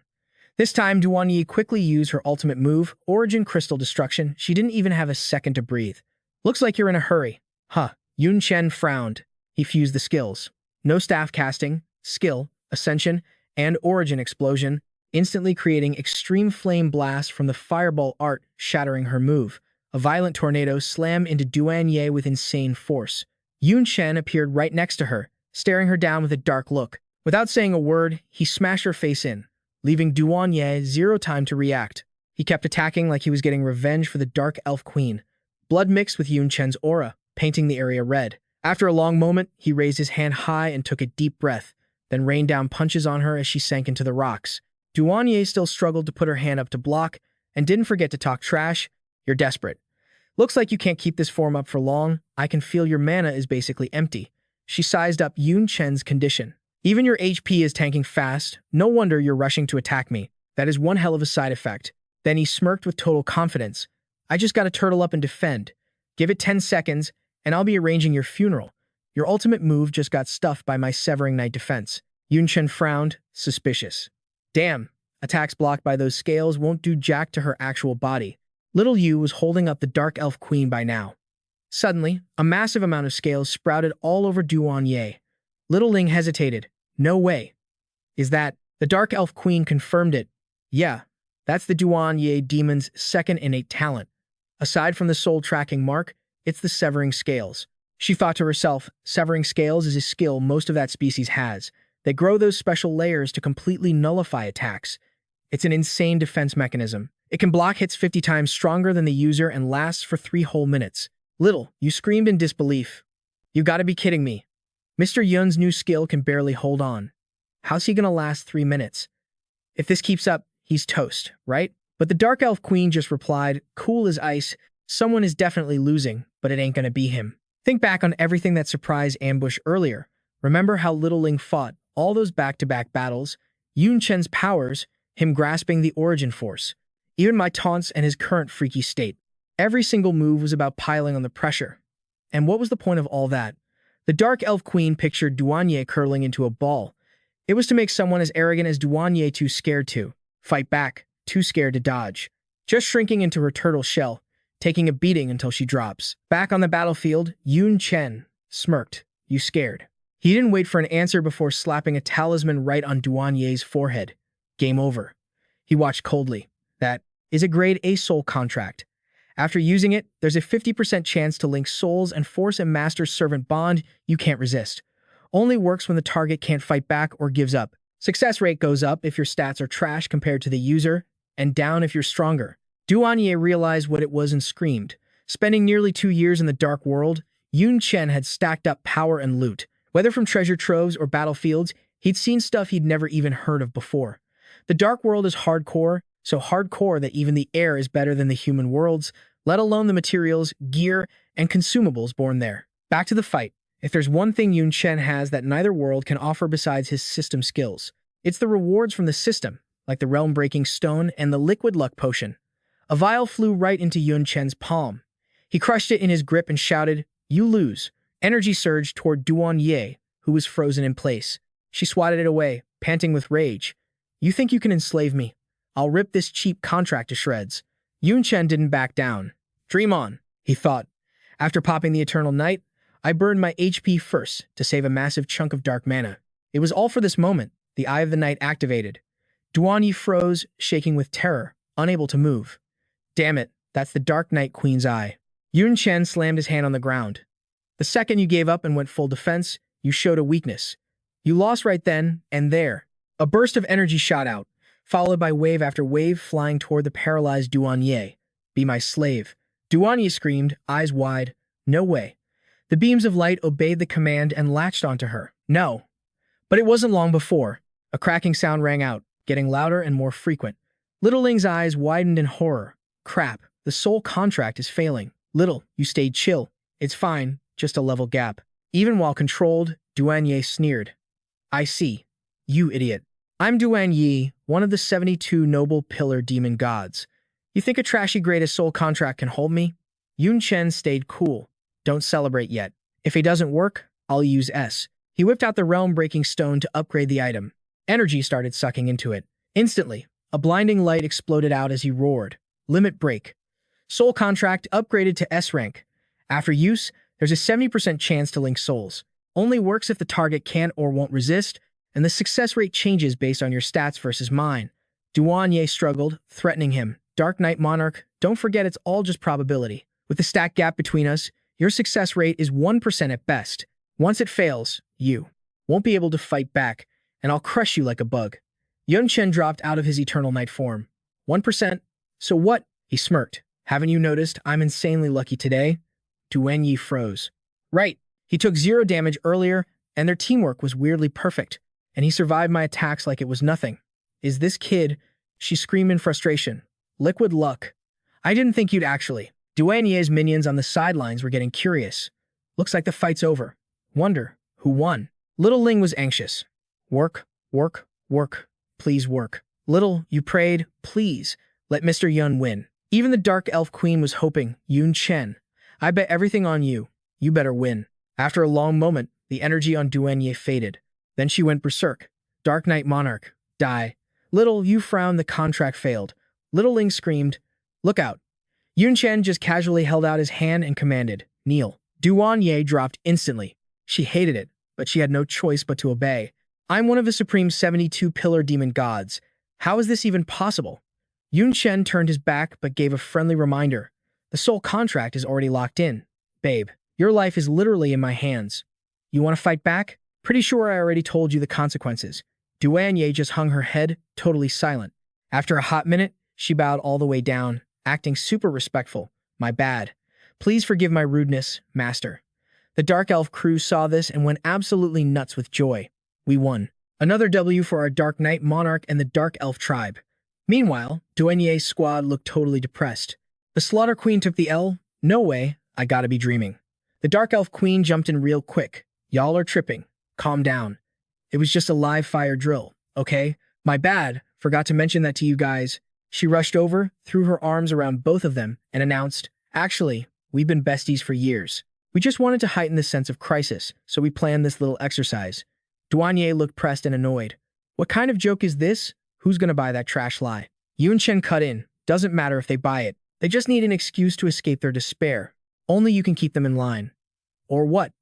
This time, Duanye quickly used her ultimate move, Origin Crystal Destruction. She didn't even have a second to breathe. Looks like you're in a hurry. Huh. Yun Chen frowned. He fused the skills. No staff casting, skill, ascension, and origin explosion, instantly creating extreme flame blast from the fireball art, shattering her move. A violent tornado slammed into Duanye with insane force. Yun Chen appeared right next to her, staring her down with a dark look. Without saying a word, he smashed her face in, leaving Duanye zero time to react. He kept attacking like he was getting revenge for the Dark Elf Queen. Blood mixed with Yun Chen's aura, painting the area red. After a long moment, he raised his hand high and took a deep breath, then rained down punches on her as she sank into the rocks. Duanye still struggled to put her hand up to block, and didn't forget to talk trash. You're desperate. Looks like you can't keep this form up for long. I can feel your mana is basically empty. She sized up Yun Chen's condition. Even your HP is tanking fast. No wonder you're rushing to attack me. That is one hell of a side effect. Then he smirked with total confidence. I just gotta turtle up and defend. Give it 10 seconds, and I'll be arranging your funeral. Your ultimate move just got stuffed by my Severing Knight defense. Yun Chen frowned, suspicious. Damn, attacks blocked by those scales won't do jack to her actual body. Little Yu was holding up the Dark Elf Queen by now. Suddenly, a massive amount of scales sprouted all over Duanye. Little Ling hesitated. No way. Is that? The Dark Elf Queen confirmed it. Yeah, that's the Duanye demon's second innate talent. Aside from the soul tracking mark, it's the severing scales. She thought to herself, severing scales is a skill most of that species has. They grow those special layers to completely nullify attacks. It's an insane defense mechanism. It can block hits 50 times stronger than the user and lasts for 3 whole minutes. Little, you screamed in disbelief. You gotta be kidding me. Mr. Yun's new skill can barely hold on. How's he gonna last 3 minutes? If this keeps up, he's toast, right? But the Dark Elf Queen just replied, cool as ice, someone is definitely losing, but it ain't gonna be him. Think back on everything that surprised Ambush earlier. Remember how Little Ling fought all those back-to-back battles, Yun Chen's powers, him grasping the origin force, even my taunts and his current freaky state. Every single move was about piling on the pressure. And what was the point of all that? The Dark Elf Queen pictured Duanye curling into a ball. It was to make someone as arrogant as Duanye too scared to fight back, too scared to dodge, just shrinking into her turtle shell, taking a beating until she drops. Back on the battlefield, Yun Chen smirked. You scared? He didn't wait for an answer before slapping a talisman right on Duanye's forehead. Game over. He watched coldly. That is a grade A soul contract. After using it, there's a 50% chance to link souls and force a master-servant bond you can't resist. Only works when the target can't fight back or gives up. Success rate goes up if your stats are trash compared to the user, and down if you're stronger. Duanye realized what it was and screamed. Spending nearly 2 years in the dark world, Yun Chen had stacked up power and loot. Whether from treasure troves or battlefields, he'd seen stuff he'd never even heard of before. The dark world is hardcore, so hardcore that even the air is better than the human worlds, let alone the materials, gear, and consumables born there. Back to the fight. If there's one thing Yun Chen has that neither world can offer besides his system skills, it's the rewards from the system, like the realm-breaking stone and the liquid luck potion. A vial flew right into Yun Chen's palm. He crushed it in his grip and shouted, "You lose." Energy surged toward Duanye, who was frozen in place. She swatted it away, panting with rage. You think you can enslave me? I'll rip this cheap contract to shreds. Yun Chen didn't back down. Dream on, he thought. After popping the Eternal Night, I burned my HP first to save a massive chunk of dark mana. It was all for this moment. The Eye of the Night activated. Duan Yi froze, shaking with terror, unable to move. Damn it, that's the Dark Knight Queen's eye. Yun Chen slammed his hand on the ground. The second you gave up and went full defense, you showed a weakness. You lost right then and there. A burst of energy shot out, followed by wave after wave flying toward the paralyzed Duan Yi. Be my slave. Duan Yi screamed, eyes wide. No way. The beams of light obeyed the command and latched onto her. No. But it wasn't long before. A cracking sound rang out, getting louder and more frequent. Little Ling's eyes widened in horror. Crap, the soul contract is failing. Little, you stayed chill. It's fine, just a level gap. Even while controlled, Duan Yi sneered. I see. You idiot. I'm Duan Yi, one of the 72 noble pillar demon gods. You think a trashy greatest soul contract can hold me? Yun Chen stayed cool. Don't celebrate yet. If it doesn't work, I'll use S. He whipped out the realm-breaking stone to upgrade the item. Energy started sucking into it. Instantly, a blinding light exploded out as he roared. Limit break. Soul contract upgraded to S rank. After use, there's a 70% chance to link souls. Only works if the target can't or won't resist, and the success rate changes based on your stats versus mine. Duan Yi struggled, threatening him. Dark Knight Monarch, don't forget it's all just probability. With the stat gap between us, your success rate is 1% at best. Once it fails, you won't be able to fight back, and I'll crush you like a bug. Yun Chen dropped out of his Eternal Night form. 1%? So what? He smirked. Haven't you noticed I'm insanely lucky today? Duan Yi froze. Right. He took 0 damage earlier, and their teamwork was weirdly perfect, and he survived my attacks like it was nothing. Is this kid? She screamed in frustration. Liquid luck. I didn't think you'd actually. Duan Yi's minions on the sidelines were getting curious. Looks like the fight's over. Wonder, who won? Little Ling was anxious. Work, work, work. Please work. Little, you prayed, please, let Mr. Yun win. Even the Dark Elf Queen was hoping, Yun Chen. I bet everything on you. You better win. After a long moment, the energy on Duan Yi faded. Then she went berserk. Dark Knight Monarch, die. Little, you frowned, the contract failed. Little Ling screamed, look out. Yun Chen just casually held out his hand and commanded, kneel. Duan Yi dropped instantly. She hated it, but she had no choice but to obey. I'm one of the supreme 72 pillar demon gods. How is this even possible? Yun Chen turned his back but gave a friendly reminder. The soul contract is already locked in. Babe, your life is literally in my hands. You want to fight back? Pretty sure I already told you the consequences. Duan Yi just hung her head, totally silent. After a hot minute, she bowed all the way down, acting super respectful. My bad. Please forgive my rudeness, master. The Dark Elf crew saw this and went absolutely nuts with joy. We won. Another W for our Dark Knight Monarch and the Dark Elf tribe. Meanwhile, Duan Yi's squad looked totally depressed. The Slaughter Queen took the L. No way, I gotta be dreaming. The Dark Elf Queen jumped in real quick. Y'all are tripping. Calm down. It was just a live fire drill, okay? My bad, forgot to mention that to you guys. She rushed over, threw her arms around both of them, and announced, actually, we've been besties for years. We just wanted to heighten the sense of crisis, so we planned this little exercise. Duan Yi looked pressed and annoyed. What kind of joke is this? Who's gonna buy that trash lie? Yun Chen cut in. Doesn't matter if they buy it. They just need an excuse to escape their despair. Only you can keep them in line. Or what?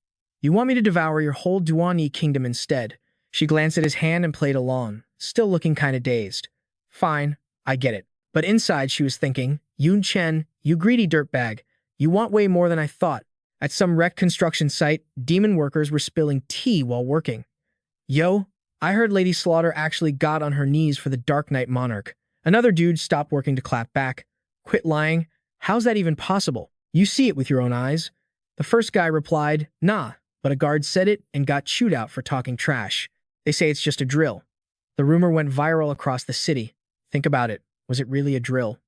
You want me to devour your whole Duan Yi kingdom instead? She glanced at his hand and played along, still looking kinda dazed. Fine, I get it. But inside she was thinking, Yun Chen, you greedy dirtbag. You want way more than I thought. At some wrecked construction site, demon workers were spilling tea while working. Yo, I heard Lady Slaughter actually got on her knees for the Dark Knight Monarch. Another dude stopped working to clap back. Quit lying. How's that even possible? You see it with your own eyes. The first guy replied, nah, but a guard said it and got chewed out for talking trash. They say it's just a drill. The rumor went viral across the city. Think about it. Was it really a drill?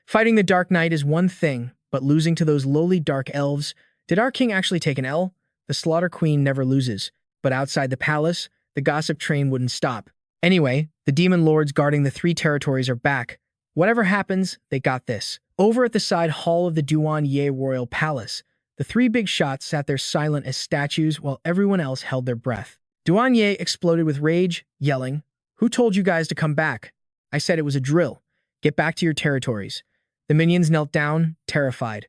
Fighting the Dark Knight is one thing, but losing to those lowly dark elves. Did our king actually take an L? The Slaughter Queen never loses. But outside the palace, the gossip train wouldn't stop. Anyway, the demon lords guarding the 3 territories are back. Whatever happens, they got this. Over at the side hall of the Duan Yi royal palace, the 3 big shots sat there silent as statues while everyone else held their breath. Duan Yi exploded with rage, yelling, "Who told you guys to come back? I said it was a drill. Get back to your territories. The minions knelt down, terrified.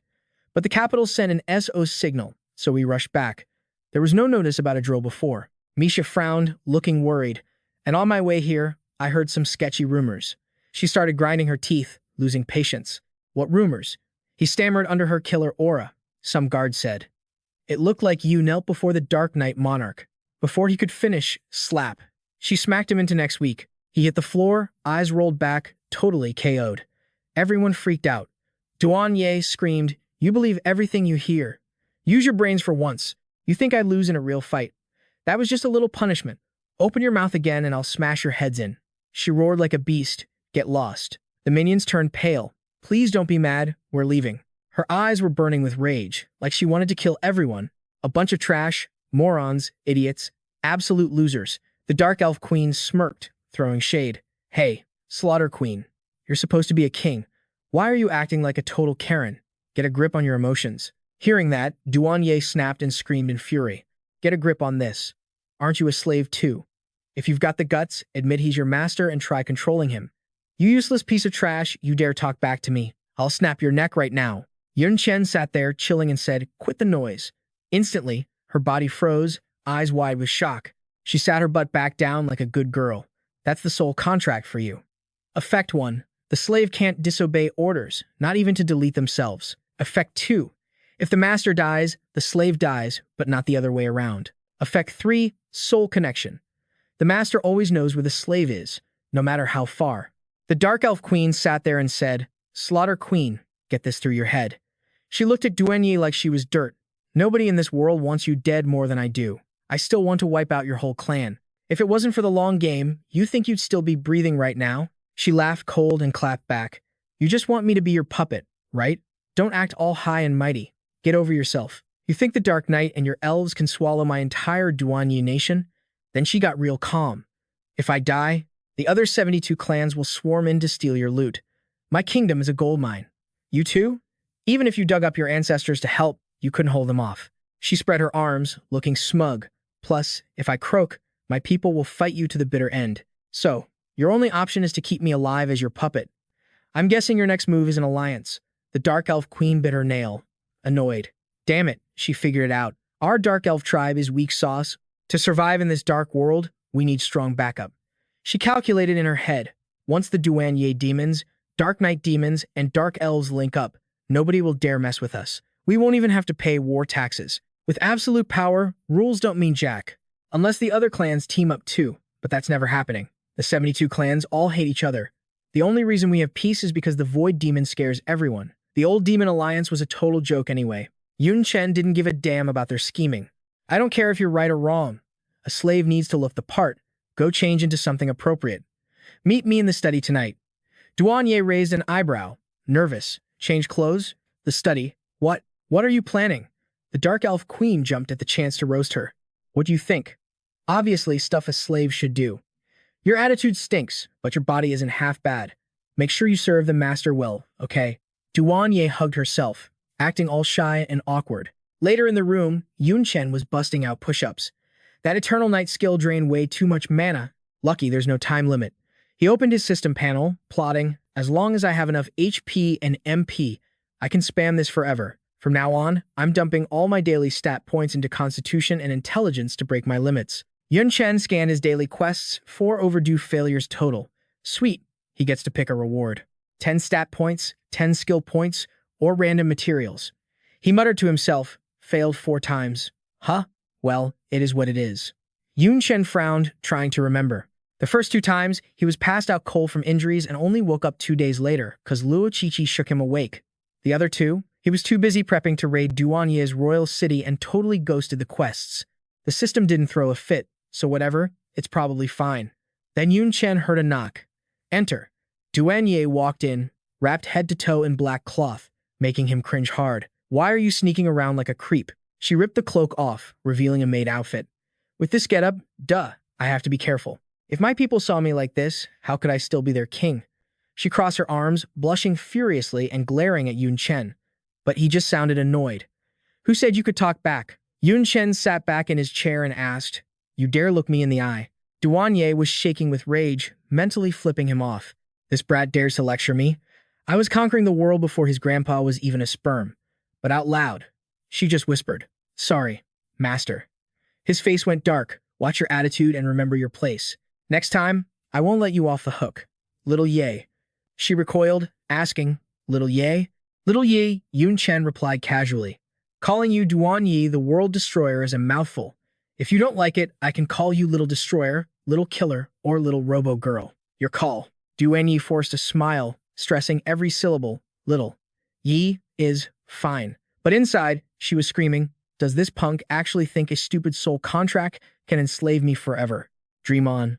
But the capital sent an SOS signal, so we rushed back. There was no notice about a drill before. Misha frowned, looking worried. And on my way here, I heard some sketchy rumors. She started grinding her teeth, losing patience. What rumors? He stammered under her killer aura, some guard said. It looked like you knelt before the Dark Knight Monarch. Before he could finish, slap. She smacked him into next week. He hit the floor, eyes rolled back, totally KO'd. Everyone freaked out. Duan Ye screamed, "You believe everything you hear. Use your brains for once. You think I'd lose in a real fight. That was just a little punishment. Open your mouth again and I'll smash your heads in." She roared like a beast. Get lost. The minions turned pale. Please don't be mad. We're leaving. Her eyes were burning with rage, like she wanted to kill everyone. A bunch of trash, morons, idiots, absolute losers. The Dark Elf Queen smirked, throwing shade. Hey, Slaughter Queen. You're supposed to be a king. Why are you acting like a total Karen? Get a grip on your emotions. Hearing that, Duanye snapped and screamed in fury. Get a grip on this. Aren't you a slave too? If you've got the guts, admit he's your master and try controlling him. You useless piece of trash, you dare talk back to me. I'll snap your neck right now. Yun Chen sat there, chilling and said, quit the noise. Instantly, her body froze, eyes wide with shock. She sat her butt back down like a good girl. That's the soul contract for you. Effect 1. The slave can't disobey orders, not even to delete themselves. Effect 2. If the master dies, the slave dies, but not the other way around. Effect 3. Soul connection. The master always knows where the slave is, no matter how far. The Dark Elf Queen sat there and said, Slaughter Queen, get this through your head. She looked at Duenyi like she was dirt. Nobody in this world wants you dead more than I do. I still want to wipe out your whole clan. If it wasn't for the long game, you think you'd still be breathing right now? She laughed cold and clapped back. You just want me to be your puppet, right? Don't act all high and mighty. Get over yourself. You think the Dark Knight and your elves can swallow my entire Duanyi nation? Then she got real calm. If I die, the other 72 clans will swarm in to steal your loot. My kingdom is a gold mine. You too? Even if you dug up your ancestors to help, you couldn't hold them off. She spread her arms, looking smug. Plus, if I croak, my people will fight you to the bitter end. So, your only option is to keep me alive as your puppet. I'm guessing your next move is an alliance. The Dark Elf Queen bit her nail. Annoyed. Damn it, she figured it out. Our Dark Elf tribe is weak sauce. To survive in this dark world, we need strong backup. She calculated in her head. Once the Duanye demons, Dark Knight demons, and Dark Elves link up, nobody will dare mess with us. We won't even have to pay war taxes. With absolute power, rules don't mean jack. Unless the other clans team up too, but that's never happening. The 72 clans all hate each other. The only reason we have peace is because the Void Demon scares everyone. The old Demon Alliance was a total joke anyway. Yun Chen didn't give a damn about their scheming. I don't care if you're right or wrong. A slave needs to look the part. Go change into something appropriate. Meet me in the study tonight. Duanye raised an eyebrow. Nervous. Change clothes? The study. What? What are you planning? The Dark Elf Queen jumped at the chance to roast her. What do you think? Obviously, stuff a slave should do. Your attitude stinks, but your body isn't half bad. Make sure you serve the master well, okay? Duanye hugged herself, acting all shy and awkward. Later in the room, Yun Chen was busting out push-ups. That Eternal Night skill drained way too much mana. Lucky there's no time limit. He opened his system panel, plotting, as long as I have enough HP and MP, I can spam this forever. From now on, I'm dumping all my daily stat points into Constitution and Intelligence to break my limits. Yun Chen scanned his daily quests, 4 overdue failures total. Sweet, he gets to pick a reward. 10 stat points, 10 skill points, or random materials. He muttered to himself, failed 4 times. Huh? Well, it is what it is. Yun Chen frowned, trying to remember. The first 2 times, he was passed out cold from injuries and only woke up 2 days later, cause Luo Chichi shook him awake. The other 2, he was too busy prepping to raid Duanye's royal city and totally ghosted the quests. The system didn't throw a fit, so whatever, it's probably fine. Then Yun Chen heard a knock. Enter. Duanye walked in, wrapped head to toe in black cloth, making him cringe hard. Why are you sneaking around like a creep? She ripped the cloak off, revealing a maid outfit. With this getup, duh, I have to be careful. If my people saw me like this, how could I still be their king? She crossed her arms, blushing furiously and glaring at Yun Chen. But he just sounded annoyed. Who said you could talk back? Yun Chen sat back in his chair and asked, You dare look me in the eye? Duanye was shaking with rage, mentally flipping him off. This brat dares to lecture me. I was conquering the world before his grandpa was even a sperm. But out loud, she just whispered, "Sorry, master." His face went dark. "Watch your attitude and remember your place. Next time, I won't let you off the hook. Little Ye." She recoiled, asking, "Little Ye?" "Little Ye," Yun Chen replied casually. "Calling you Duan Yi, the world destroyer, is a mouthful. If you don't like it, I can call you Little Destroyer, Little Killer, or Little Robo Girl. Your call." Duan Yi forced a smile, stressing every syllable. "Little Yi is fine." But inside, she was screaming, "Does this punk actually think a stupid soul contract can enslave me forever? Dream on.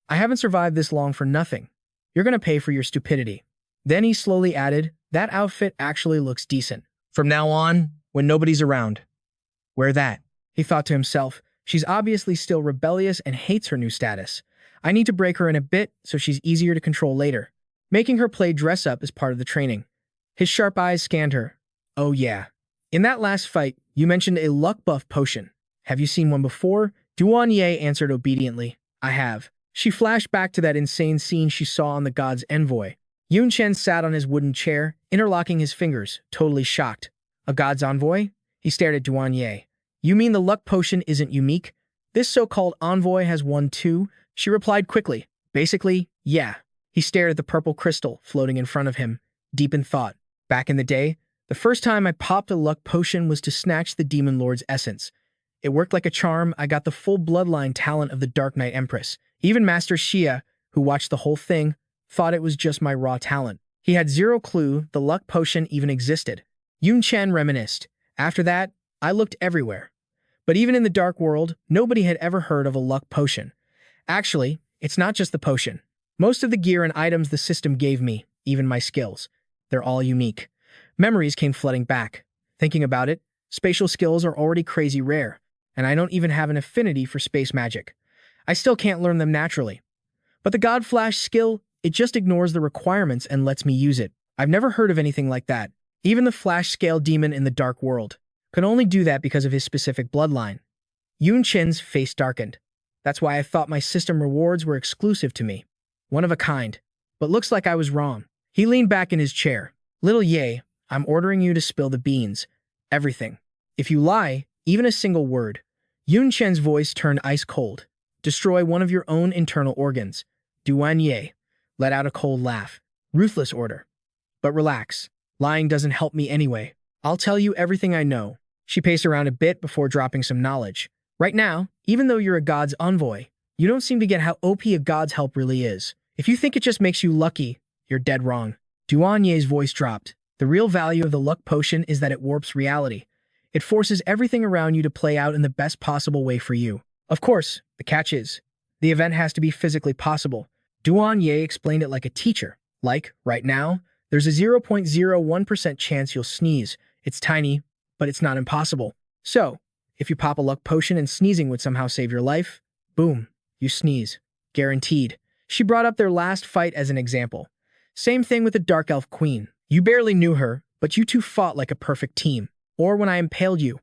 I haven't survived this long for nothing. You're gonna pay for your stupidity." Then he slowly added, "That outfit actually looks decent. From now on, when nobody's around, wear that." He thought to himself, "She's obviously still rebellious and hates her new status. I need to break her in a bit so she's easier to control later." Making her play dress up is part of the training. His sharp eyes scanned her. "Oh yeah. In that last fight, you mentioned a luck buff potion. Have you seen one before?" Duan Ye answered obediently, "I have." She flashed back to that insane scene she saw on the God's Envoy. Yun Chen sat on his wooden chair, interlocking his fingers, totally shocked. "A God's Envoy?" He stared at Duan Ye. "You mean the luck potion isn't unique? This so-called envoy has one too?" She replied quickly. "Basically, yeah." He stared at the purple crystal floating in front of him, deep in thought. "Back in the day, the first time I popped a luck potion was to snatch the Demon Lord's essence. It worked like a charm. I got the full bloodline talent of the Dark Knight Empress. Even Master Xia, who watched the whole thing, thought it was just my raw talent. He had zero clue the luck potion even existed." Yun Chen reminisced. "After that, I looked everywhere. But even in the dark world, nobody had ever heard of a luck potion. Actually, it's not just the potion. Most of the gear and items the system gave me, even my skills, they're all unique." Memories came flooding back. Thinking about it, spatial skills are already crazy rare, and I don't even have an affinity for space magic. I still can't learn them naturally. But the God Flash skill, it just ignores the requirements and lets me use it. I've never heard of anything like that. Even the Flash scale demon in the dark world could only do that because of his specific bloodline. Yun Chen's face darkened. "That's why I thought my system rewards were exclusive to me. One of a kind. But looks like I was wrong." He leaned back in his chair. "Little Ye, I'm ordering you to spill the beans. Everything. If you lie, even a single word." Yun Chen's voice turned ice cold. "Destroy one of your own internal organs." Duan Ye let out a cold laugh. "Ruthless order. But relax. Lying doesn't help me anyway. I'll tell you everything I know." She paced around a bit before dropping some knowledge. "Right now, even though you're a God's envoy, you don't seem to get how OP a God's help really is. If you think it just makes you lucky, you're dead wrong." Duan Ye's voice dropped. "The real value of the luck potion is that it warps reality. It forces everything around you to play out in the best possible way for you. Of course, the catch is, the event has to be physically possible." Duan Ye explained it like a teacher. "Like, right now, there's a 0.01% chance you'll sneeze. It's tiny, but it's not impossible. So, if you pop a luck potion and sneezing would somehow save your life, boom, you sneeze. Guaranteed." She brought up their last fight as an example. "Same thing with the Dark Elf Queen. You barely knew her, but you two fought like a perfect team. Or when I impaled you,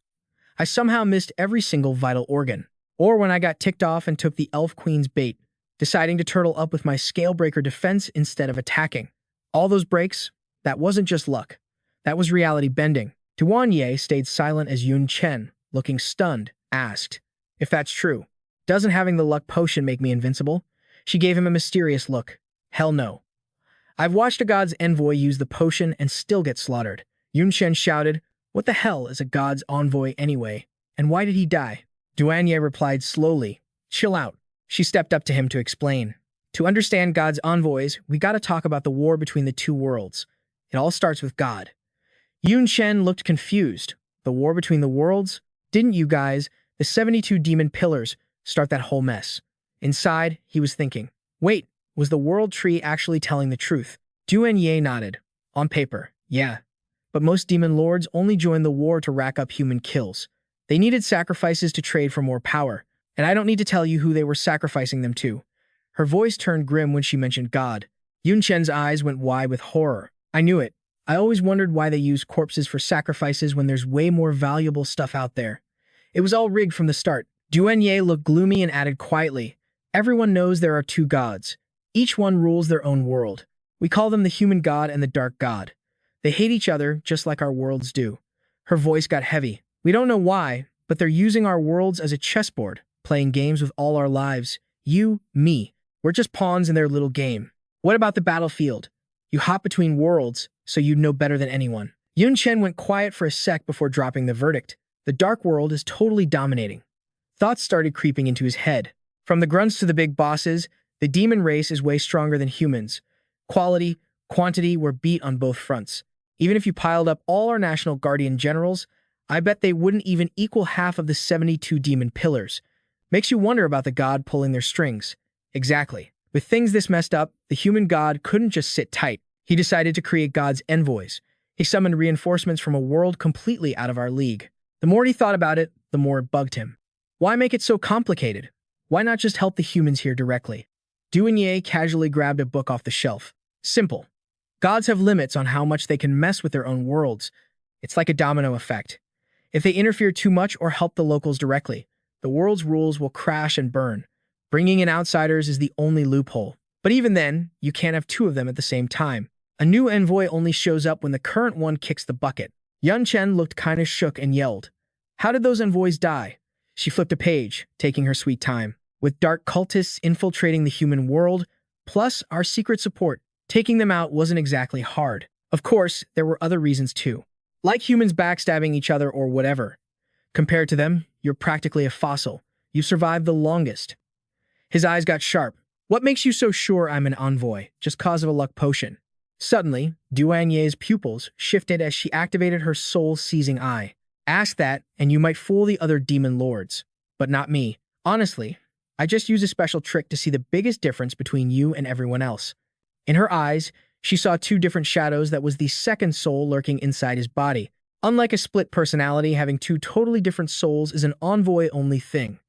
I somehow missed every single vital organ. Or when I got ticked off and took the Elf Queen's bait, deciding to turtle up with my Scalebreaker defense instead of attacking. All those breaks, that wasn't just luck. That was reality bending." Duan Ye stayed silent as Yun Chen, looking stunned, asked, "If that's true, doesn't having the luck potion make me invincible?" She gave him a mysterious look. "Hell no. I've watched a God's Envoy use the potion and still get slaughtered." Yun Chen shouted, "What the hell is a God's Envoy anyway? And why did he die?" Duan Ye replied slowly, "Chill out." She stepped up to him to explain. "To understand God's envoys, we gotta talk about the war between the two worlds. It all starts with God." Yun Chen looked confused. "The war between the worlds? Didn't you guys, the 72 demon pillars, start that whole mess?" Inside, he was thinking, wait, was the world tree actually telling the truth? Duan Ye nodded. "On paper, yeah. But most demon lords only joined the war to rack up human kills. They needed sacrifices to trade for more power. And I don't need to tell you who they were sacrificing them to." Her voice turned grim when she mentioned God. Yun Chen's eyes went wide with horror. "I knew it. I always wondered why they use corpses for sacrifices when there's way more valuable stuff out there. It was all rigged from the start." Duan Ye looked gloomy and added quietly, "Everyone knows there are two gods. Each one rules their own world. We call them the human god and the dark god. They hate each other just like our worlds do. Her voice got heavy. We don't know why, but they're using our worlds as a chessboard, playing games with all our lives. You, me. We're just pawns in their little game. What about the battlefield? You hop between worlds, so you'd know better than anyone. Yun Chen went quiet for a sec before dropping the verdict. The dark world is totally dominating. Thoughts started creeping into his head. From the grunts to the big bosses, the demon race is way stronger than humans. Quality, quantity were beat on both fronts. Even if you piled up all our national guardian generals, I bet they wouldn't even equal half of the 72 demon pillars. Makes you wonder about the god pulling their strings. Exactly. With things this messed up, the human god couldn't just sit tight. He decided to create God's envoys. He summoned reinforcements from a world completely out of our league. The more he thought about it, the more it bugged him. Why make it so complicated? Why not just help the humans here directly? Duanye casually grabbed a book off the shelf. Simple. Gods have limits on how much they can mess with their own worlds. It's like a domino effect. If they interfere too much or help the locals directly, the world's rules will crash and burn. Bringing in outsiders is the only loophole. But even then, you can't have two of them at the same time. A new envoy only shows up when the current one kicks the bucket. Yun Chen looked kinda shook and yelled, "How did those envoys die?" She flipped a page, taking her sweet time. With dark cultists infiltrating the human world, plus our secret support, taking them out wasn't exactly hard. Of course, there were other reasons too. Like humans backstabbing each other or whatever. Compared to them, you're practically a fossil. You've survived the longest. His eyes got sharp. What makes you so sure I'm an envoy? Just cause of a luck potion. Suddenly, Duanye's pupils shifted as she activated her soul-seizing eye. Ask that, and you might fool the other demon lords. But not me. Honestly, I just use a special trick to see the biggest difference between you and everyone else. In her eyes, she saw two different shadows that was the second soul lurking inside his body. Unlike a split personality, having two totally different souls is an envoy-only thing.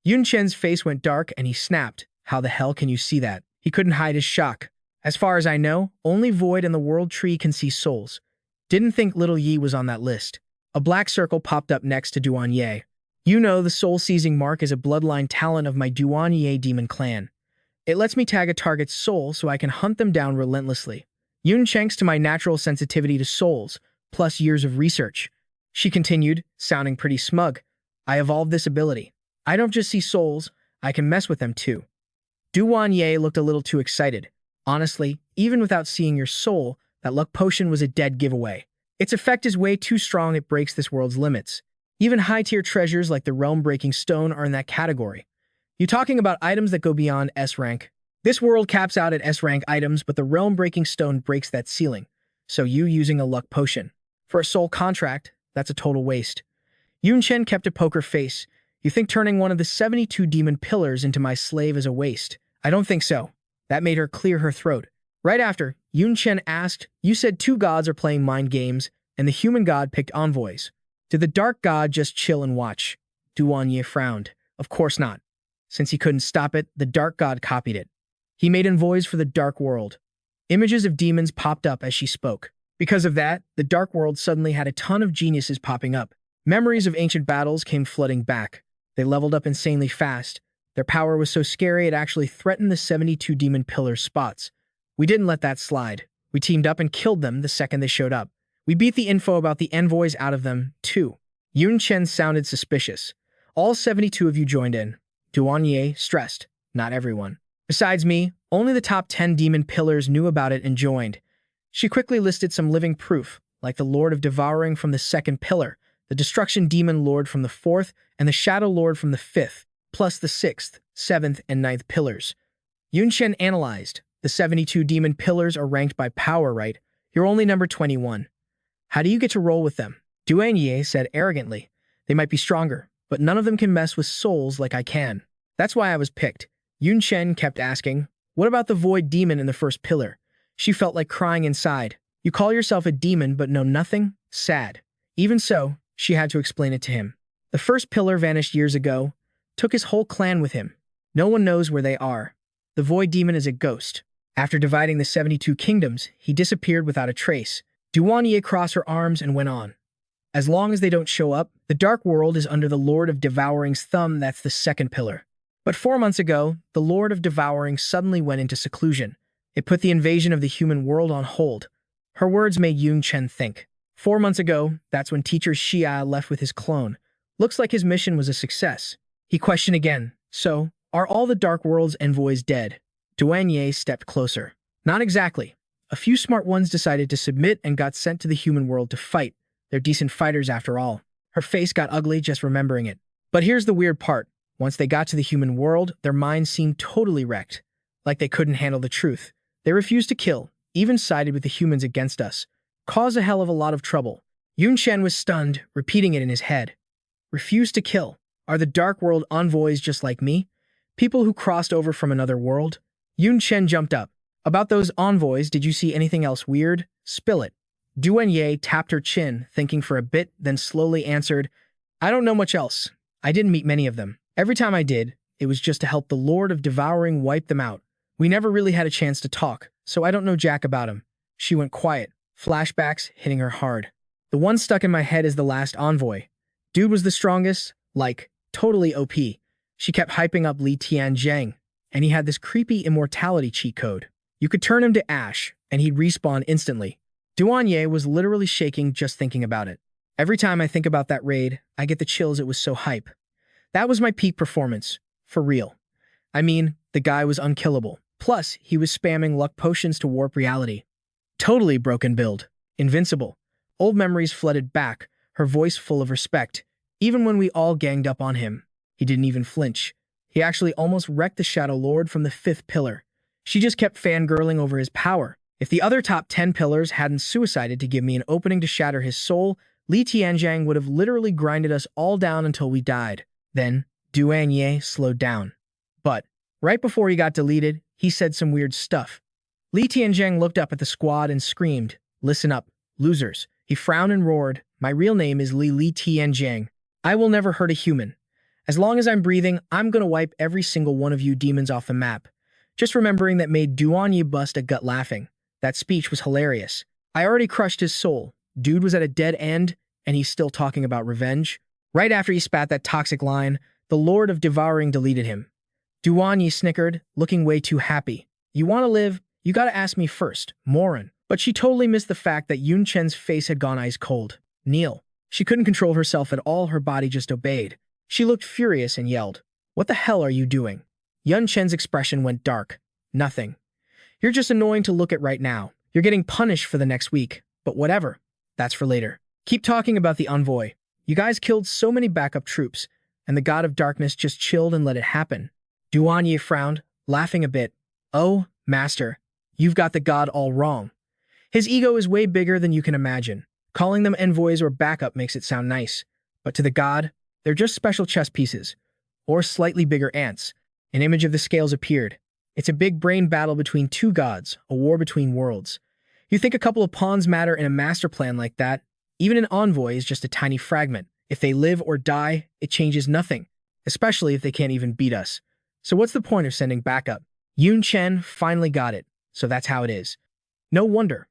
Yun Chen's face went dark and he snapped. How the hell can you see that? He couldn't hide his shock. As far as I know, only Void and the World Tree can see souls. Didn't think Little Yi was on that list. A black circle popped up next to Duanye. You know the soul-seizing mark is a bloodline talent of my Duanye demon clan. It lets me tag a target's soul so I can hunt them down relentlessly. Yun thanks to my natural sensitivity to souls, plus years of research. She continued, sounding pretty smug. I evolved this ability. I don't just see souls, I can mess with them too. Duanye looked a little too excited. Honestly, even without seeing your soul, that luck potion was a dead giveaway. Its effect is way too strong it breaks this world's limits. Even high-tier treasures like the realm-breaking stone are in that category. You talking about items that go beyond S-rank? This world caps out at S-rank items, but the realm-breaking stone breaks that ceiling. So you using a luck potion. For a soul contract, that's a total waste. Yun Chen kept a poker face. You think turning one of the 72 demon pillars into my slave is a waste? I don't think so. That made her clear her throat. Right after, Yun Chen asked, you said two gods are playing mind games, and the human god picked envoys. Did the dark god just chill and watch? Duanye frowned. Of course not. Since he couldn't stop it, the dark god copied it. He made envoys for the dark world. Images of demons popped up as she spoke. Because of that, the dark world suddenly had a ton of geniuses popping up. Memories of ancient battles came flooding back. They leveled up insanely fast. Their power was so scary it actually threatened the 72 demon pillar spots. We didn't let that slide. We teamed up and killed them the second they showed up. We beat the info about the envoys out of them, too. Yun Chen sounded suspicious. All 72 of you joined in. Duanye stressed. Not everyone. Besides me, only the top 10 demon pillars knew about it and joined. She quickly listed some living proof, like the Lord of Devouring from the second pillar, the Destruction Demon Lord from the fourth, and the Shadow Lord from the fifth, plus the sixth, seventh, and ninth pillars. Yun Chen analyzed. The 72 demon pillars are ranked by power, right? You're only number 21. How do you get to roll with them? Duanye said arrogantly. They might be stronger, but none of them can mess with souls like I can. That's why I was picked. Yun Chen kept asking, what about the void demon in the first pillar? She felt like crying inside. You call yourself a demon but know nothing? Sad. Even so, she had to explain it to him. The first pillar vanished years ago, took his whole clan with him. No one knows where they are. The void demon is a ghost. After dividing the 72 kingdoms, he disappeared without a trace. Duanye crossed her arms and went on. As long as they don't show up, the dark world is under the Lord of Devouring's thumb. That's the second pillar. But 4 months ago, the Lord of Devouring suddenly went into seclusion. It put the invasion of the human world on hold. Her words made Yun Chen think. 4 months ago, that's when teacher Xia left with his clone. Looks like his mission was a success. He questioned again. So, are all the Dark World's envoys dead? Duanye stepped closer. Not exactly. A few smart ones decided to submit and got sent to the human world to fight. They're decent fighters after all. Her face got ugly just remembering it. But here's the weird part. Once they got to the human world, their minds seemed totally wrecked. Like they couldn't handle the truth. They refused to kill, even sided with the humans against us. Caused a hell of a lot of trouble. Yun Chen was stunned, repeating it in his head. Refused to kill. Are the Dark World envoys just like me? People who crossed over from another world? Yun Chen jumped up. About those envoys, did you see anything else weird? Spill it. Duanye tapped her chin, thinking for a bit, then slowly answered, I don't know much else. I didn't meet many of them. Every time I did, it was just to help the Lord of Devouring wipe them out. We never really had a chance to talk, so I don't know jack about him. She went quiet, flashbacks hitting her hard. The one stuck in my head is the last envoy. Dude was the strongest, like, totally OP. She kept hyping up Li Tianzhang, and he had this creepy immortality cheat code. You could turn him to ash, and he'd respawn instantly. Duanye was literally shaking just thinking about it. Every time I think about that raid, I get the chills. It was so hype. That was my peak performance. For real. I mean, the guy was unkillable. Plus, he was spamming luck potions to warp reality. Totally broken build. Invincible. Old memories flooded back, her voice full of respect. Even when we all ganged up on him, he didn't even flinch. He actually almost wrecked the Shadow Lord from the 5th pillar. She just kept fangirling over his power. If the other top 10 pillars hadn't suicided to give me an opening to shatter his soul, Li Tianzhang would have literally grinded us all down until we died. Then, Duanye slowed down. But, right before he got deleted, he said some weird stuff. Li Tianzhang looked up at the squad and screamed, Listen up, losers. He frowned and roared, My real name is Li Tianzhang. I will never hurt a human. As long as I'm breathing, I'm gonna wipe every single one of you demons off the map. Just remembering that made Duanye bust a gut laughing. That speech was hilarious. I already crushed his soul. Dude was at a dead end, and he's still talking about revenge. Right after he spat that toxic line, the Lord of Devouring deleted him. Duanye snickered, looking way too happy. You want to live? You gotta ask me first, Morin. But she totally missed the fact that Yun Chen's face had gone ice cold. Kneel. She couldn't control herself at all, her body just obeyed. She looked furious and yelled, What the hell are you doing? Yun Chen's expression went dark. Nothing. You're just annoying to look at right now. You're getting punished for the next week. But whatever. That's for later. Keep talking about the envoy. You guys killed so many backup troops, and the God of Darkness just chilled and let it happen. Duanye frowned, laughing a bit. Oh, Master, you've got the God all wrong. His ego is way bigger than you can imagine. Calling them envoys or backup makes it sound nice. But to the God, they're just special chess pieces. Or slightly bigger ants. An image of the scales appeared. It's a big brain battle between two gods, a war between worlds. You think a couple of pawns matter in a master plan like that? Even an envoy is just a tiny fragment. If they live or die, it changes nothing, especially if they can't even beat us. So what's the point of sending backup? Yun Chen finally got it, so that's how it is. No wonder.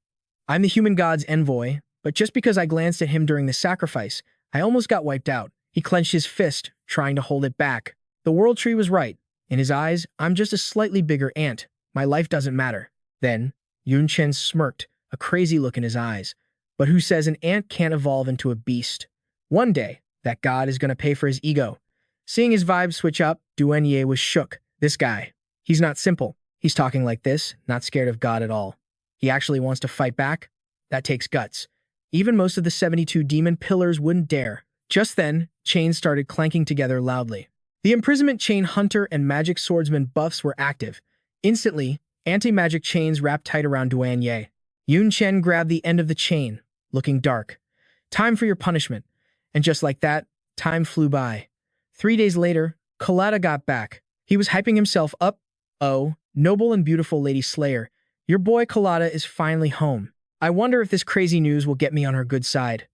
I'm the human god's envoy, but just because I glanced at him during the sacrifice, I almost got wiped out. He clenched his fist, trying to hold it back. The world tree was right. In his eyes, I'm just a slightly bigger ant. My life doesn't matter. Then, Yun Chen smirked, a crazy look in his eyes. But who says an ant can't evolve into a beast? One day, that god is going to pay for his ego. Seeing his vibe switch up, Duanye was shook. This guy, he's not simple. He's talking like this, not scared of God at all. He actually wants to fight back? That takes guts. Even most of the 72 demon pillars wouldn't dare. Just then, chains started clanking together loudly. The imprisonment chain hunter and magic swordsman buffs were active. Instantly, anti-magic chains wrapped tight around Duanye. Yun Chen grabbed the end of the chain, looking dark. Time for your punishment. And just like that, time flew by. 3 days later, Collada got back. He was hyping himself up. Oh, noble and beautiful Lady Slayer, your boy Collada is finally home. I wonder if this crazy news will get me on her good side.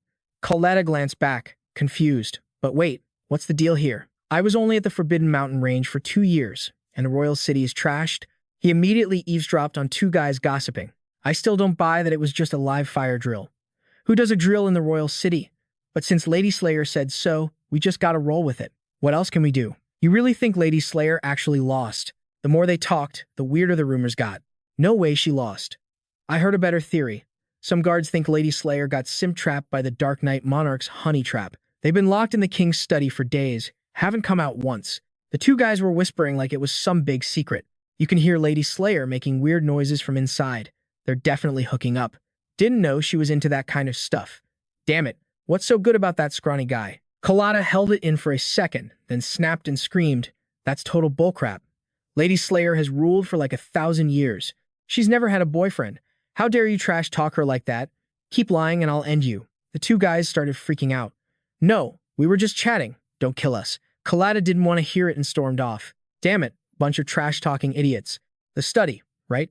Collada glanced back, confused. But wait, what's the deal here? I was only at the Forbidden Mountain range for 2 years, and the royal city is trashed. He immediately eavesdropped on 2 guys gossiping. I still don't buy that it was just a live fire drill. Who does a drill in the royal city? But since Lady Slayer said so, we just gotta roll with it. What else can we do? You really think Lady Slayer actually lost? The more they talked, the weirder the rumors got. No way she lost. I heard a better theory. Some guards think Lady Slayer got sim-trapped by the Dark Knight Monarch's honey trap. They've been locked in the king's study for days, haven't come out once. The two guys were whispering like it was some big secret. You can hear Lady Slayer making weird noises from inside. They're definitely hooking up. Didn't know she was into that kind of stuff. Damn it, what's so good about that scrawny guy? Colada held it in for a second, then snapped and screamed, "That's total bullcrap. Lady Slayer has ruled for like 1,000 years. She's never had a boyfriend. How dare you trash talk her like that? Keep lying and I'll end you." The two guys started freaking out. "No, we were just chatting. Don't kill us." Colada didn't want to hear it and stormed off. Damn it, bunch of trash-talking idiots. The study, right?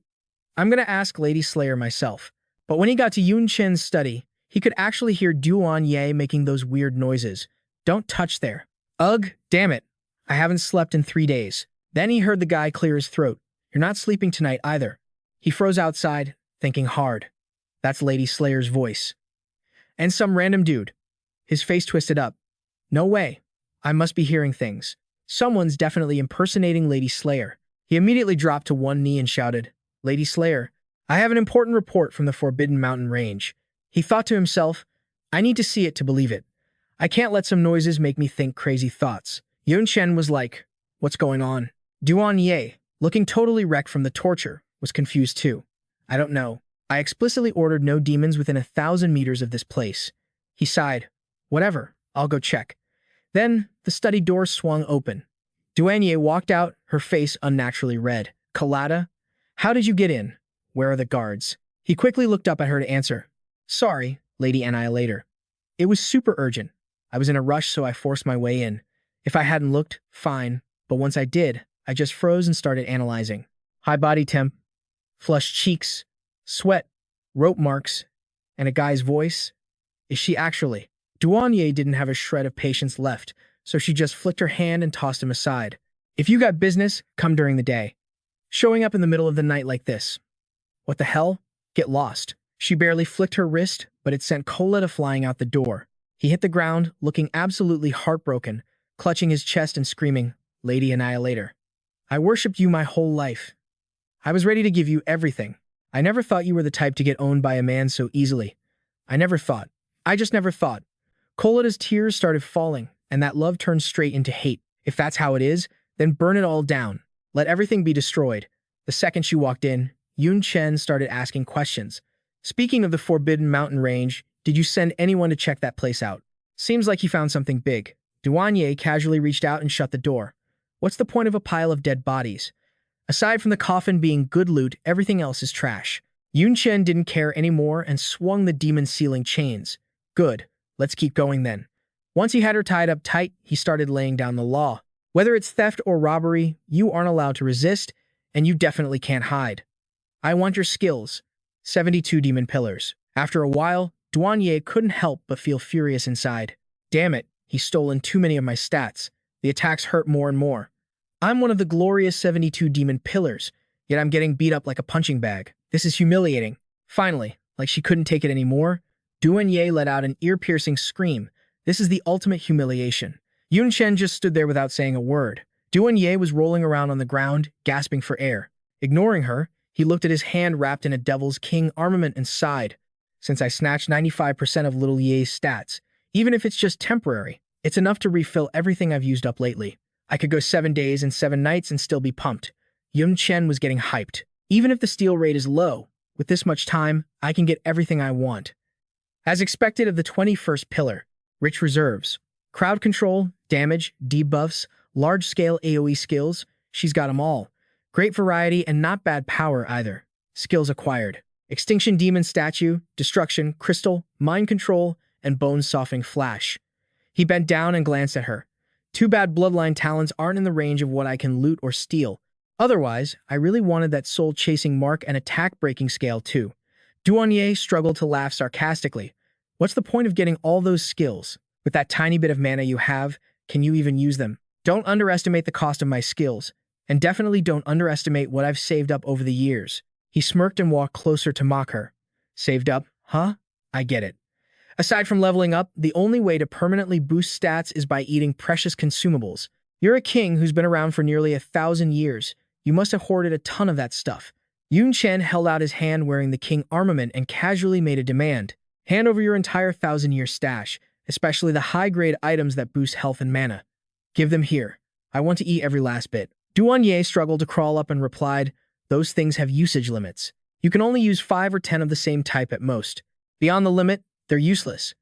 I'm gonna ask Lady Slayer myself. But when he got to Yun Chen's study, he could actually hear Duan Ye making those weird noises. Don't touch there. Ugh, damn it. I haven't slept in 3 days. Then he heard the guy clear his throat. You're not sleeping tonight either. He froze outside, thinking hard. That's Lady Slayer's voice. And some random dude. His face twisted up. No way. I must be hearing things. Someone's definitely impersonating Lady Slayer. He immediately dropped to one knee and shouted, "Lady Slayer, I have an important report from the Forbidden Mountain Range." He thought to himself, I need to see it to believe it. I can't let some noises make me think crazy thoughts. Yun Chen was like, what's going on? Duan Ye, looking totally wrecked from the torture, was confused too. I don't know. I explicitly ordered no demons within 1,000 meters of this place. He sighed. Whatever, I'll go check. Then, the study door swung open. Duan Ye walked out, her face unnaturally red. Colada? How did you get in? Where are the guards? He quickly looked up at her to answer. Sorry, Lady Annihilator. It was super urgent. I was in a rush, so I forced my way in. If I hadn't looked, fine. But once I did, I just froze and started analyzing. High body temp, flushed cheeks, sweat, rope marks, and a guy's voice. Is she actually? Duan Ye didn't have a shred of patience left, so she just flicked her hand and tossed him aside. If you got business, come during the day. Showing up in the middle of the night like this. What the hell? Get lost. She barely flicked her wrist, but it sent Colada flying out the door. He hit the ground, looking absolutely heartbroken, clutching his chest and screaming, Lady Annihilator. I worshipped you my whole life. I was ready to give you everything. I never thought you were the type to get owned by a man so easily. I just never thought. Colada's tears started falling, and that love turned straight into hate. If that's how it is, then burn it all down. Let everything be destroyed. The second she walked in, Yun Chen started asking questions. Speaking of the Forbidden Mountain Range, did you send anyone to check that place out? Seems like you found something big. Duan Ye casually reached out and shut the door. What's the point of a pile of dead bodies? Aside from the coffin being good loot, everything else is trash. Yun Chen didn't care anymore and swung the demon ceiling chains. Good. Let's keep going then. Once he had her tied up tight, he started laying down the law. Whether it's theft or robbery, you aren't allowed to resist, and you definitely can't hide. I want your skills. 72 demon pillars. After a while, Duan Ye couldn't help but feel furious inside. Damn it, he's stolen too many of my stats. The attacks hurt more and more. I'm one of the glorious 72 demon pillars, yet I'm getting beat up like a punching bag. This is humiliating. Finally, like she couldn't take it anymore, Duan Ye let out an ear-piercing scream. This is the ultimate humiliation. Yun Chen just stood there without saying a word. Duan Ye was rolling around on the ground, gasping for air. Ignoring her, he looked at his hand wrapped in a Devil's King armament and sighed. Since I snatched 95% of little Ye's stats, even if it's just temporary, it's enough to refill everything I've used up lately. I could go 7 days and 7 nights and still be pumped. Yun Chen was getting hyped. Even if the steal rate is low, with this much time, I can get everything I want. As expected of the 21st pillar, rich reserves, crowd control, damage, debuffs, large-scale AoE skills, she's got them all. Great variety and not bad power either. Skills acquired. Extinction Demon Statue, Destruction, Crystal, Mind Control, and Bone-Softening Flash. He bent down and glanced at her. Too bad Bloodline talents aren't in the range of what I can loot or steal. Otherwise, I really wanted that soul-chasing mark and attack-breaking scale too. Duan Ye struggled to laugh sarcastically. What's the point of getting all those skills? With that tiny bit of mana you have, can you even use them? Don't underestimate the cost of my skills, and definitely don't underestimate what I've saved up over the years. He smirked and walked closer to mock her. Saved up, huh? I get it. Aside from leveling up, the only way to permanently boost stats is by eating precious consumables. You're a king who's been around for nearly 1,000 years. You must have hoarded a ton of that stuff. Yun Chen held out his hand wearing the king armament and casually made a demand. Hand over your entire 1,000-year stash, especially the high-grade items that boost health and mana. Give them here. I want to eat every last bit. Duan struggled to crawl up and replied, those things have usage limits. You can only use 5 or 10 of the same type at most. Beyond the limit, they're useless.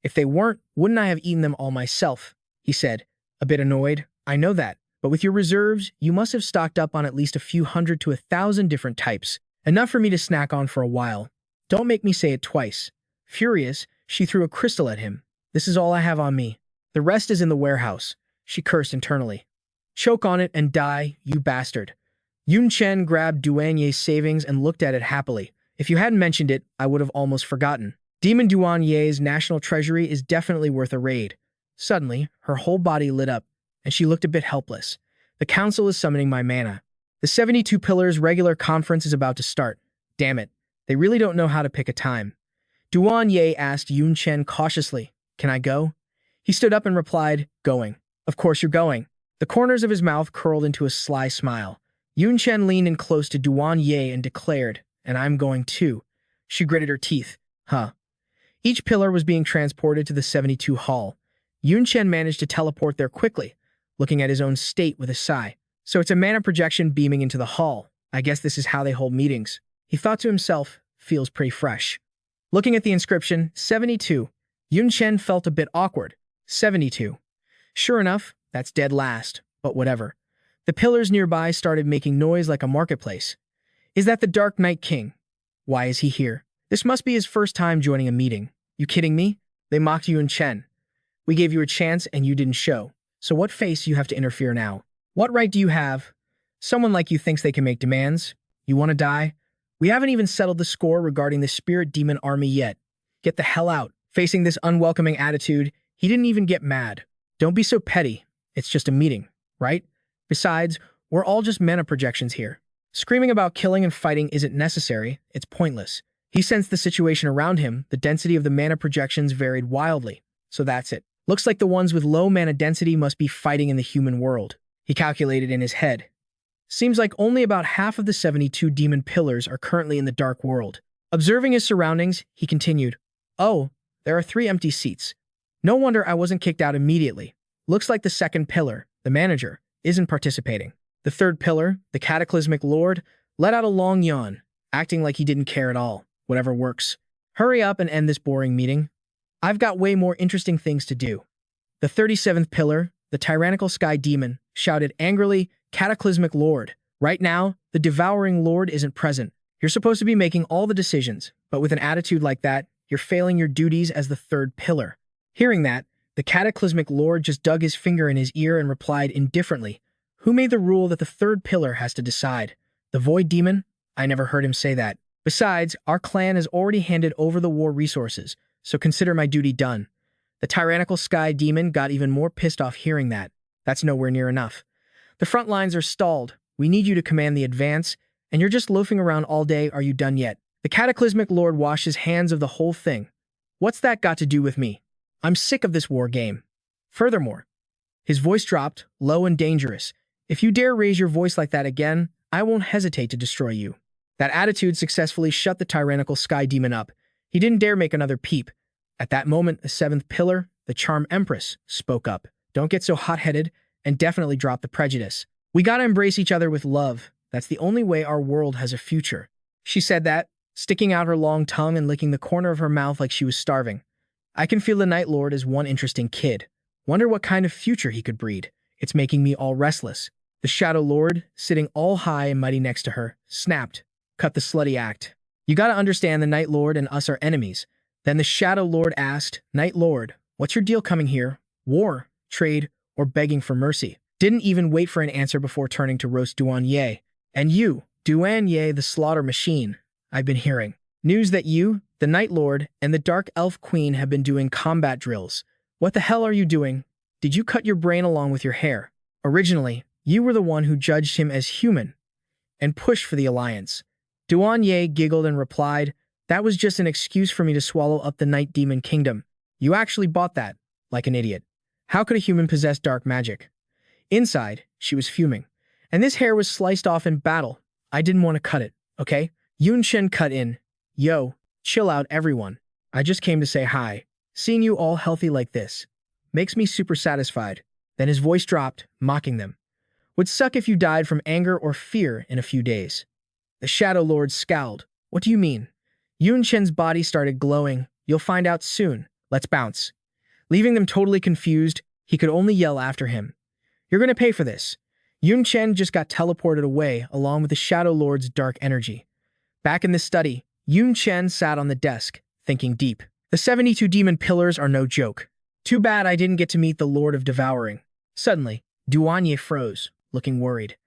If they weren't, wouldn't I have eaten them all myself? He said, a bit annoyed. I know that, but with your reserves, you must have stocked up on at least a few hundred to 1,000 different types. Enough for me to snack on for a while. Don't make me say it twice. Furious, she threw a crystal at him. This is all I have on me. The rest is in the warehouse. She cursed internally. Choke on it and die, you bastard. Yun Chen grabbed Duanye's savings and looked at it happily. If you hadn't mentioned it, I would have almost forgotten. Demon Duanye's national treasury is definitely worth a raid. Suddenly, her whole body lit up, and she looked a bit helpless. The council is summoning my mana. The 72 Pillars regular conference is about to start. Damn it, they really don't know how to pick a time. Duanye asked Yun Chen cautiously, can I go? He stood up and replied, going. Of course you're going. The corners of his mouth curled into a sly smile. Yun Chen leaned in close to Duanye and declared, and I'm going too. She gritted her teeth. Huh. Each pillar was being transported to the 72 hall. Yun Chen managed to teleport there quickly, looking at his own state with a sigh. So it's a mana projection beaming into the hall. I guess this is how they hold meetings. He thought to himself, feels pretty fresh. Looking at the inscription, 72, Yun Chen felt a bit awkward. 72. Sure enough, that's dead last, but whatever. The pillars nearby started making noise like a marketplace. Is that the Dark Knight King? Why is he here? This must be his first time joining a meeting. You kidding me? They mocked Yun Chen. We gave you a chance and you didn't show. So what face you have to interfere now? What right do you have? Someone like you thinks they can make demands? You want to die? We haven't even settled the score regarding the spirit demon army yet. Get the hell out. Facing this unwelcoming attitude, he didn't even get mad. Don't be so petty. It's just a meeting, right? Besides, we're all just mana projections here. Screaming about killing and fighting isn't necessary. It's pointless. He sensed the situation around him. The density of the mana projections varied wildly. So that's it. Looks like the ones with low mana density must be fighting in the human world. He calculated in his head. Seems like only about half of the 72 demon pillars are currently in the dark world. Observing his surroundings, he continued, oh, there are 3 empty seats. No wonder I wasn't kicked out immediately. Looks like the second pillar, the manager, isn't participating. The third pillar, the cataclysmic lord, let out a long yawn, acting like he didn't care at all. Whatever works. Hurry up and end this boring meeting. I've got way more interesting things to do. The 37th pillar, the tyrannical sky demon, shouted angrily, cataclysmic lord. Right now, the devouring lord isn't present. You're supposed to be making all the decisions, but with an attitude like that, you're failing your duties as the third pillar. Hearing that, the cataclysmic lord just dug his finger in his ear and replied indifferently, who made the rule that the third pillar has to decide? The void demon? I never heard him say that. Besides, our clan has already handed over the war resources, so consider my duty done. The tyrannical sky demon got even more pissed off hearing that. That's nowhere near enough. The front lines are stalled. We need you to command the advance, and you're just loafing around all day. Are you done yet? The cataclysmic lord washed his hands of the whole thing. What's that got to do with me? I'm sick of this war game. Furthermore, his voice dropped, low and dangerous. If you dare raise your voice like that again, I won't hesitate to destroy you. That attitude successfully shut the tyrannical sky demon up. He didn't dare make another peep. At that moment, the 7th pillar, the charm empress, spoke up. Don't get so hot-headed, and definitely drop the prejudice. We gotta embrace each other with love. That's the only way our world has a future. She said that, sticking out her long tongue and licking the corner of her mouth like she was starving. I can feel the Night Lord is one interesting kid. Wonder what kind of future he could breed. It's making me all restless. The Shadow Lord, sitting all high and mighty next to her, snapped. Cut the slutty act. You gotta understand the Night Lord and us are enemies. Then the Shadow Lord asked, Night Lord, what's your deal coming here? War, trade, or begging for mercy? Didn't even wait for an answer before turning to roast Duanye. And you, Duanye the slaughter machine, I've been hearing. News that you, the Night Lord, and the Dark Elf Queen have been doing combat drills. What the hell are you doing? Did you cut your brain along with your hair? Originally, you were the one who judged him as human and pushed for the alliance. Duanye giggled and replied, that was just an excuse for me to swallow up the Night Demon Kingdom. You actually bought that, like an idiot. How could a human possess dark magic? Inside, she was fuming. And this hair was sliced off in battle. I didn't want to cut it. okay? Yun Chen cut in. Yo, chill out everyone. I just came to say hi. Seeing you all healthy like this makes me super satisfied. Then his voice dropped, mocking them. Would suck if you died from anger or fear in a few days. The Shadow Lord scowled. What do you mean? Yun Chen's body started glowing. You'll find out soon. Let's bounce. Leaving them totally confused, he could only yell after him. You're gonna pay for this. Yun Chen just got teleported away along with the Shadow Lord's dark energy. Back in the study, Yun Chen sat on the desk, thinking deep. The 72 demon pillars are no joke. Too bad I didn't get to meet the Lord of Devouring. Suddenly, Duanye froze, looking worried.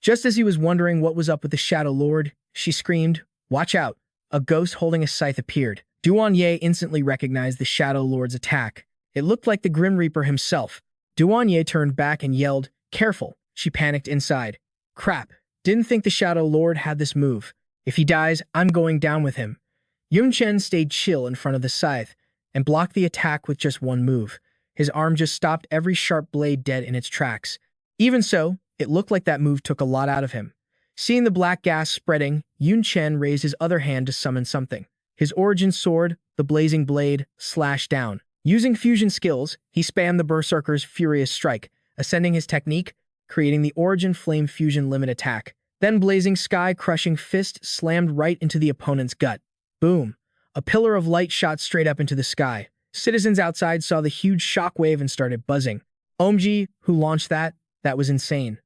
Just as he was wondering what was up with the Shadow Lord, she screamed, "Watch out!" A ghost holding a scythe appeared. Duanye instantly recognized the Shadow Lord's attack. It looked like the Grim Reaper himself. Duanye turned back and yelled, "Careful!" She panicked inside. Crap, didn't think the Shadow Lord had this move. If he dies, I'm going down with him. Yun Chen stayed chill in front of the scythe and blocked the attack with just one move. His arm just stopped every sharp blade dead in its tracks. Even so, it looked like that move took a lot out of him. Seeing the black gas spreading, Yun Chen raised his other hand to summon something. His origin sword, the blazing blade, slashed down. Using fusion skills, he spammed the Berserker's Furious Strike, ascending his technique, creating the Origin Flame Fusion Limit attack. Then Blazing Sky-crushing fist slammed right into the opponent's gut. Boom! A pillar of light shot straight up into the sky. Citizens outside saw the huge shockwave and started buzzing. Omji, who launched that was insane.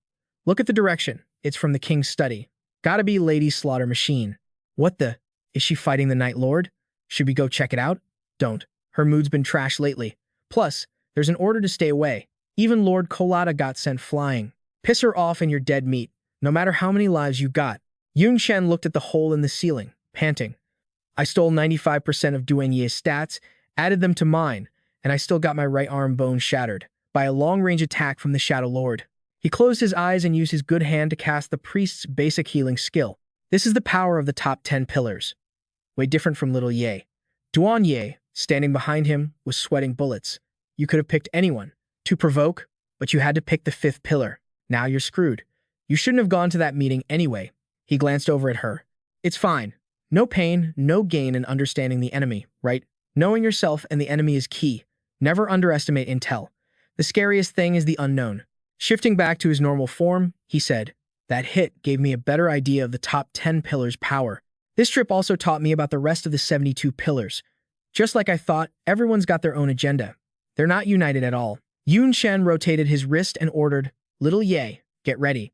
Look at the direction. It's from the king's study. Gotta be Lady Slaughter Machine. What the? Is she fighting the Night Lord? Should we go check it out? Don't. Her mood's been trash lately. Plus, there's an order to stay away. Even Lord Kolata got sent flying. Piss her off and you're dead meat, no matter how many lives you got. Yun Chen looked at the hole in the ceiling, panting. I stole 95% of Duanye's stats, added them to mine, and I still got my right arm bone shattered by a long-range attack from the Shadow Lord. He closed his eyes and used his good hand to cast the priest's basic healing skill. This is the power of the top 10 pillars. Way different from Little Ye. Duanye, standing behind him, was sweating bullets. You could have picked anyone to provoke, but you had to pick the 5th pillar. Now you're screwed. You shouldn't have gone to that meeting anyway. He glanced over at her. It's fine. No pain, no gain in understanding the enemy, right? Knowing yourself and the enemy is key. Never underestimate intel. The scariest thing is the unknown. Shifting back to his normal form, he said, that hit gave me a better idea of the top 10 pillars' power. This trip also taught me about the rest of the 72 pillars. Just like I thought, everyone's got their own agenda. They're not united at all. Yun Chen rotated his wrist and ordered, Little Ye, get ready.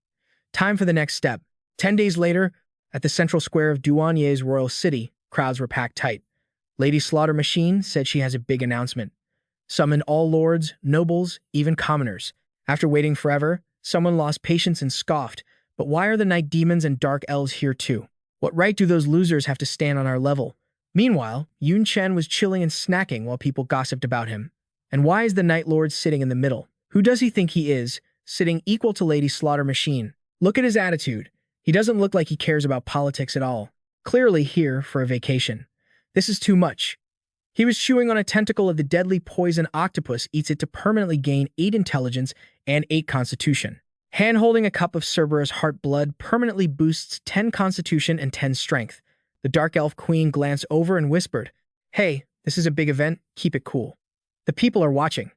Time for the next step. 10 days later, at the central square of Duanye's royal city, crowds were packed tight. Lady Slaughter Machine said she has a big announcement. Summoned all lords, nobles, even commoners. After waiting forever, someone lost patience and scoffed. But why are the night demons and dark elves here too? What right do those losers have to stand on our level? Meanwhile, Yun Chen was chilling and snacking while people gossiped about him. And why is the Night Lord sitting in the middle? Who does he think he is, sitting equal to Lady Slaughter Machine? Look at his attitude. He doesn't look like he cares about politics at all. Clearly here for a vacation. This is too much. He was chewing on a tentacle of the deadly poison octopus, eats it to permanently gain 8 intelligence and 8 constitution. Hand-holding a cup of Cerberus heart blood permanently boosts 10 constitution and 10 strength. The Dark Elf Queen glanced over and whispered, Hey, this is a big event, keep it cool. The people are watching.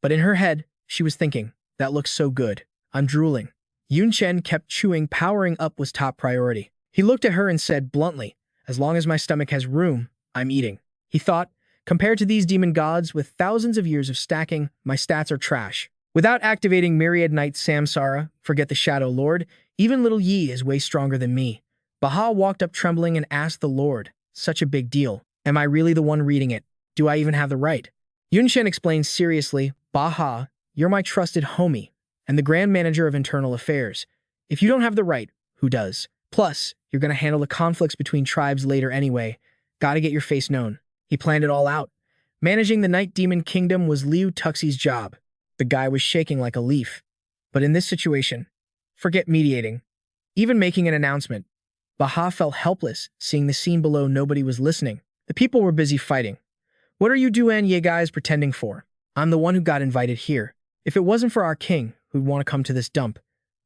But in her head, she was thinking, that looks so good. I'm drooling. Yun Chen kept chewing. Powering up was top priority. He looked at her and said bluntly, as long as my stomach has room, I'm eating. He thought, compared to these demon gods with thousands of years of stacking, my stats are trash. Without activating Myriad Knight Samsara, forget the Shadow Lord, even Little Yi is way stronger than me. Baha walked up trembling and asked the Lord, such a big deal. Am I really the one reading it? Do I even have the right? Yun Chen explained seriously, Baha, you're my trusted homie and the Grand Manager of Internal Affairs. If you don't have the right, who does? Plus, you're going to handle the conflicts between tribes later anyway. Gotta get your face known. He planned it all out. Managing the Night Demon Kingdom was Liu Tuxi's job. The guy was shaking like a leaf. But in this situation, forget mediating. Even making an announcement. Baha felt helpless, seeing the scene below. Nobody was listening. The people were busy fighting. What are you Duanye guys pretending for? I'm the one who got invited here. If it wasn't for our king, who'd want to come to this dump?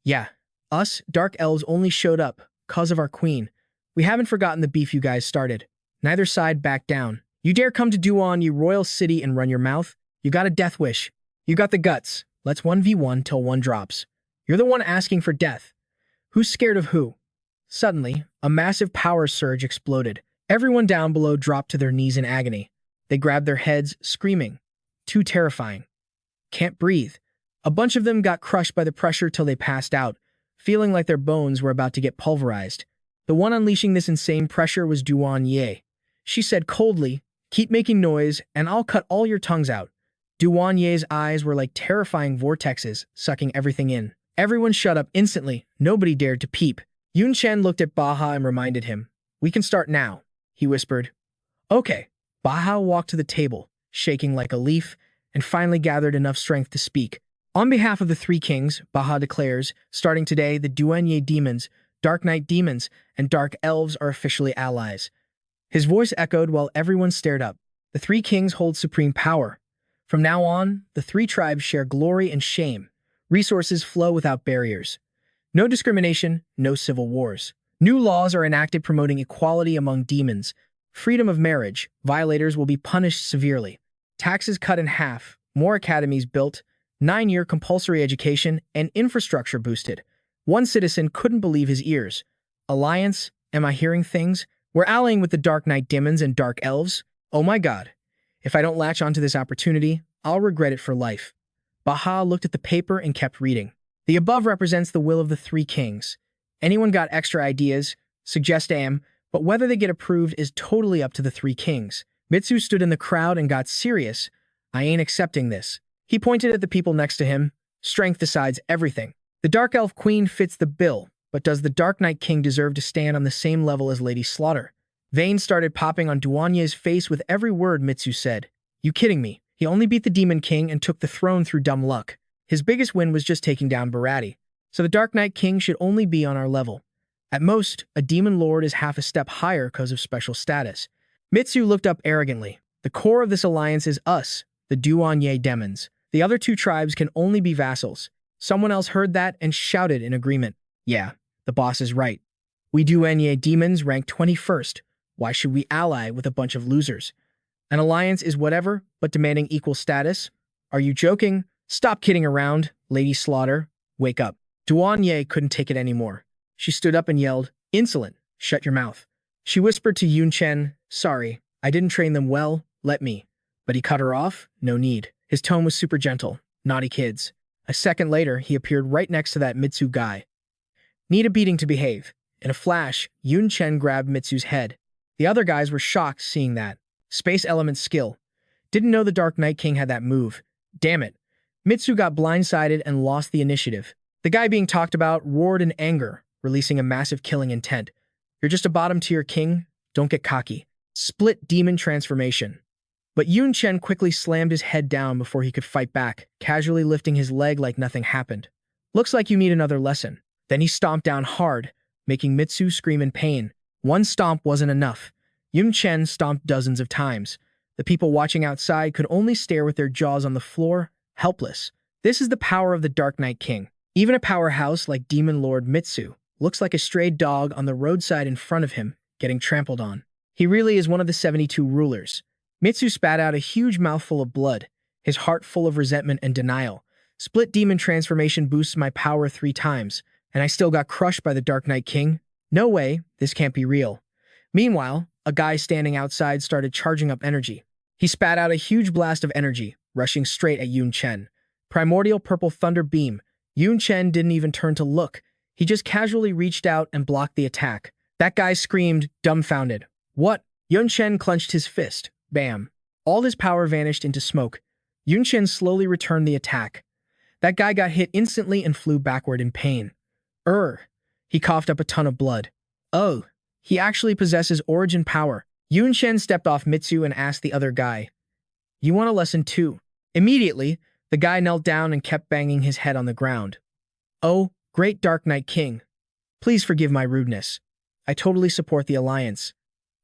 Yeah, us, Dark Elves only showed up, cause of our queen. We haven't forgotten the beef you guys started. Neither side backed down. You dare come to Duan, you royal city, and run your mouth? You got a death wish. You got the guts. Let's 1v1 till one drops. You're the one asking for death. Who's scared of who? Suddenly, a massive power surge exploded. Everyone down below dropped to their knees in agony. They grabbed their heads, screaming. Too terrifying. Can't breathe. A bunch of them got crushed by the pressure till they passed out, feeling like their bones were about to get pulverized. The one unleashing this insane pressure was Duan Ye. She said coldly, "Keep making noise, and I'll cut all your tongues out." Duan Ye's eyes were like terrifying vortexes, sucking everything in. Everyone shut up instantly. Nobody dared to peep. Yun Chen looked at Baha and reminded him. "We can start now," he whispered. "Okay." Baha walked to the table, shaking like a leaf, and finally gathered enough strength to speak. On behalf of the three kings, Baha declares, starting today, the Duanye demons, Dark Knight demons, and Dark Elves are officially allies. His voice echoed while everyone stared up. The three kings hold supreme power. From now on, the three tribes share glory and shame. Resources flow without barriers. No discrimination, no civil wars. New laws are enacted promoting equality among demons. Freedom of marriage. Violators will be punished severely. Taxes cut in half. More academies built. 9-year compulsory education and infrastructure boosted. One citizen couldn't believe his ears. Alliance? Am I hearing things? We're allying with the Dark Knight demons and Dark Elves? Oh my god. If I don't latch onto this opportunity, I'll regret it for life. Baha looked at the paper and kept reading. The above represents the will of the three kings. Anyone got extra ideas? Suggest am, but whether they get approved is totally up to the three kings. Mitsu stood in the crowd and got serious. I ain't accepting this. He pointed at the people next to him. Strength decides everything. The Dark Elf Queen fits the bill, but does the Dark Knight King deserve to stand on the same level as Lady Slaughter? Veins started popping on Duanye's face with every word Mitsu said. You kidding me? He only beat the Demon King and took the throne through dumb luck. His biggest win was just taking down Barati. So the Dark Knight King should only be on our level. At most, a Demon Lord is half a step higher because of special status. Mitsu looked up arrogantly. The core of this alliance is us, the Duanye demons. The other two tribes can only be vassals. Someone else heard that and shouted in agreement. Yeah, the boss is right. We Duanye demons rank 21st. Why should we ally with a bunch of losers? An alliance is whatever, but demanding equal status? Are you joking? Stop kidding around, Lady Slaughter. Wake up. Duanye couldn't take it anymore. She stood up and yelled, Insolent, shut your mouth. She whispered to Yun Chen, Sorry, I didn't train them well, let me. But he cut her off? No need. His tone was super gentle. Naughty kids. A second later, he appeared right next to that Mitsu guy. Need a beating to behave. In a flash, Yun Chen grabbed Mitsu's head. The other guys were shocked seeing that. Space element skill. Didn't know the Dark Knight King had that move. Damn it. Mitsu got blindsided and lost the initiative. The guy being talked about roared in anger, releasing a massive killing intent. You're just a bottom-tier king? Don't get cocky. Split demon transformation. But Yun Chen quickly slammed his head down before he could fight back, casually lifting his leg like nothing happened. Looks like you need another lesson. Then he stomped down hard, making Mitsu scream in pain. One stomp wasn't enough. Yun Chen stomped dozens of times. The people watching outside could only stare with their jaws on the floor, helpless. This is the power of the Dark Knight King. Even a powerhouse like Demon Lord Mitsu looks like a stray dog on the roadside in front of him, getting trampled on. He really is one of the 72 rulers. Mitsu spat out a huge mouthful of blood, his heart full of resentment and denial. Split demon transformation boosts my power 3 times, and I still got crushed by the Dark Knight King? No way, this can't be real. Meanwhile, a guy standing outside started charging up energy. He spat out a huge blast of energy, rushing straight at Yun Chen. Primordial purple thunder beam. Yun Chen didn't even turn to look. He just casually reached out and blocked the attack. That guy screamed, dumbfounded. What? Yun Chen clenched his fist. Bam. All his power vanished into smoke. Yun Chen slowly returned the attack. That guy got hit instantly and flew backward in pain. He coughed up a ton of blood. Oh, he actually possesses origin power. Yun Chen stepped off Mitsu and asked the other guy, You want a lesson too? Immediately, the guy knelt down and kept banging his head on the ground. Oh, great Dark Knight King. Please forgive my rudeness. I totally support the alliance.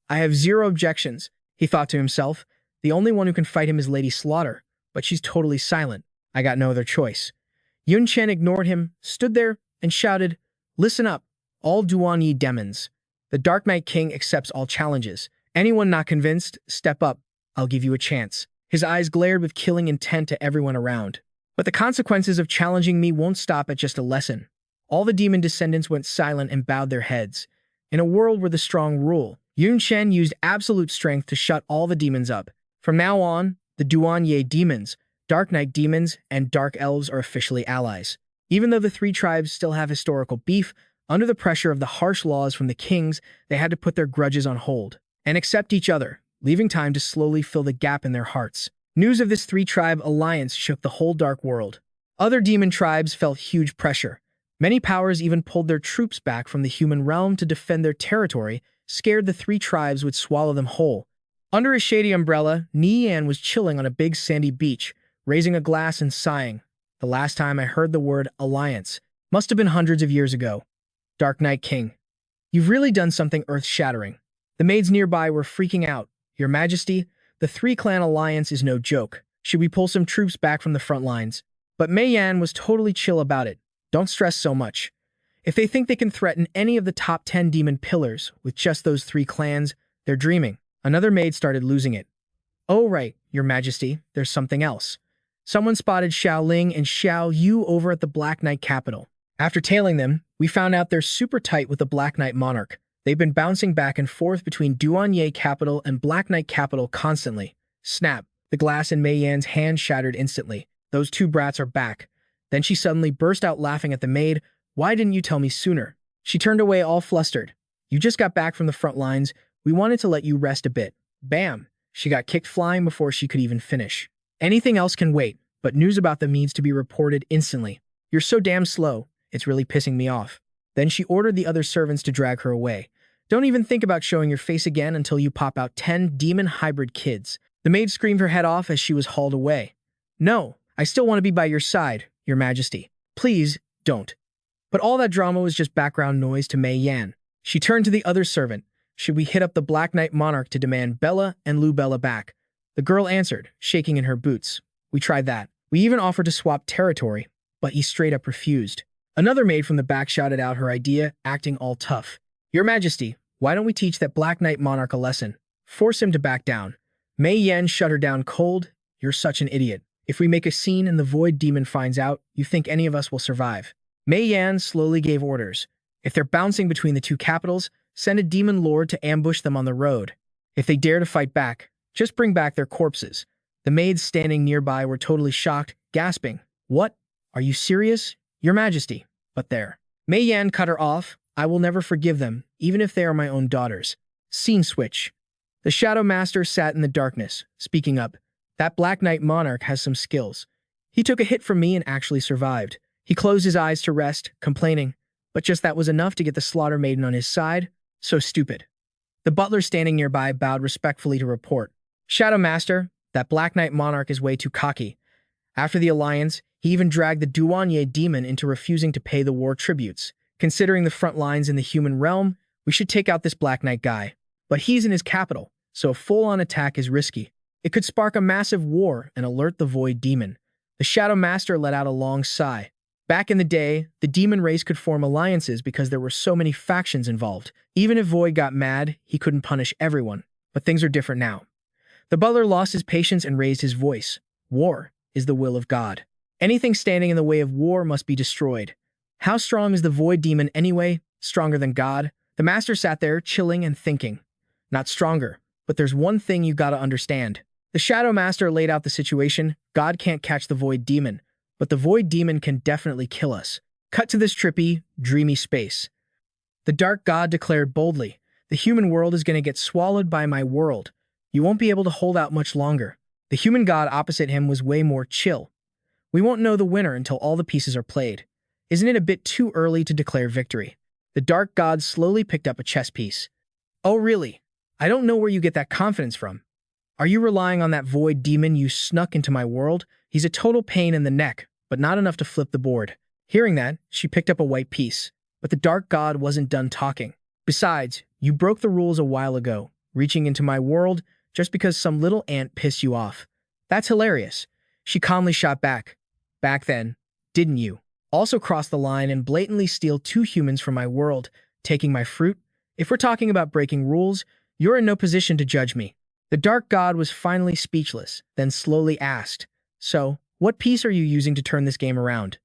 I have 0 objections, he thought to himself. The only one who can fight him is Lady Slaughter, but she's totally silent. I got no other choice. Yun Chen ignored him, stood there, and shouted, Listen up, all Duanyi demons. The Dark Knight King accepts all challenges. Anyone not convinced, step up. I'll give you a chance. His eyes glared with killing intent to everyone around. But the consequences of challenging me won't stop at just a lesson. All the demon descendants went silent and bowed their heads. In a world where the strong rule, Yun Chen used absolute strength to shut all the demons up. From now on, the Duanye demons, Dark Knight demons, and Dark Elves are officially allies. Even though the three tribes still have historical beef, under the pressure of the harsh laws from the kings, they had to put their grudges on hold and accept each other, leaving time to slowly fill the gap in their hearts. News of this three-tribe alliance shook the whole dark world. Other demon tribes felt huge pressure. Many powers even pulled their troops back from the human realm to defend their territory, scared the three tribes would swallow them whole. Under a shady umbrella, Nian was chilling on a big sandy beach, raising a glass and sighing. The last time I heard the word alliance must have been hundreds of years ago. Dark Knight King, you've really done something earth-shattering. The maids nearby were freaking out. Your Majesty, the three-clan alliance is no joke. Should we pull some troops back from the front lines? But Mei Yan was totally chill about it. Don't stress so much. If they think they can threaten any of the top 10 demon pillars with just those three clans, they're dreaming. Another maid started losing it. Oh right, Your Majesty, there's something else. Someone spotted Xiao Ling and Xiao Yu over at the Black Knight capital. After tailing them, we found out they're super tight with the Black Knight monarch. They've been bouncing back and forth between Duanye capital and Black Knight capital constantly. Snap. The glass in Mei Yan's hand shattered instantly. Those two brats are back. Then she suddenly burst out laughing at the maid. Why didn't you tell me sooner? She turned away all flustered. You just got back from the front lines. We wanted to let you rest a bit. Bam! She got kicked flying before she could even finish. Anything else can wait, but news about them needs to be reported instantly. You're so damn slow. It's really pissing me off. Then she ordered the other servants to drag her away. Don't even think about showing your face again until you pop out 10 demon hybrid kids. The maid screamed her head off as she was hauled away. No, I still want to be by your side, Your Majesty. Please, don't. But all that drama was just background noise to Mei Yan. She turned to the other servant. Should we hit up the Black Knight monarch to demand Bella and Lu Bella back? The girl answered, shaking in her boots. We tried that. We even offered to swap territory, but he straight up refused. Another maid from the back shouted out her idea, acting all tough. Your Majesty, why don't we teach that Black Knight monarch a lesson? Force him to back down. Mei Yan shut her down cold. You're such an idiot. If we make a scene and the Void Demon finds out, you think any of us will survive? Mei Yan slowly gave orders. If they're bouncing between the two capitals, send a demon lord to ambush them on the road. If they dare to fight back, just bring back their corpses. The maids standing nearby were totally shocked, gasping. What? Are you serious? Your Majesty. But there. Mei Yan cut her off. I will never forgive them, even if they are my own daughters. Scene switch. The Shadow Master sat in the darkness, speaking up. That Black Knight monarch has some skills. He took a hit from me and actually survived. He closed his eyes to rest, complaining. But just that was enough to get the Slaughter Maiden on his side? So stupid. The butler standing nearby bowed respectfully to report. Shadow Master, that Black Knight monarch is way too cocky. After the alliance, he even dragged the Duanye demon into refusing to pay the war tributes. Considering the front lines in the human realm, we should take out this Black Knight guy. But he's in his capital, so a full-on attack is risky. It could spark a massive war and alert the Void Demon. The Shadow Master let out a long sigh. Back in the day, the demon race could form alliances because there were so many factions involved. Even if Void got mad, he couldn't punish everyone. But things are different now. The butler lost his patience and raised his voice. War is the will of God. Anything standing in the way of war must be destroyed. How strong is the Void Demon anyway? Stronger than God? The Master sat there, chilling and thinking. Not stronger, but there's one thing you gotta understand. The Shadow Master laid out the situation. God can't catch the Void Demon, but the Void Demon can definitely kill us. Cut to this trippy, dreamy space. The Dark God declared boldly, the human world is gonna get swallowed by my world. You won't be able to hold out much longer. The human god opposite him was way more chill. We won't know the winner until all the pieces are played. Isn't it a bit too early to declare victory? The Dark God slowly picked up a chess piece. Oh really? I don't know where you get that confidence from. Are you relying on that Void Demon you snuck into my world? He's a total pain in the neck, but not enough to flip the board. Hearing that, she picked up a white piece. But the Dark God wasn't done talking. Besides, you broke the rules a while ago, reaching into my world just because some little ant pissed you off. That's hilarious. She calmly shot back. Back then, didn't you also cross the line and blatantly steal 2 humans from my world, taking my fruit? If we're talking about breaking rules, you're in no position to judge me. The dark god was finally speechless, then slowly asked, "So, what piece are you using to turn this game around?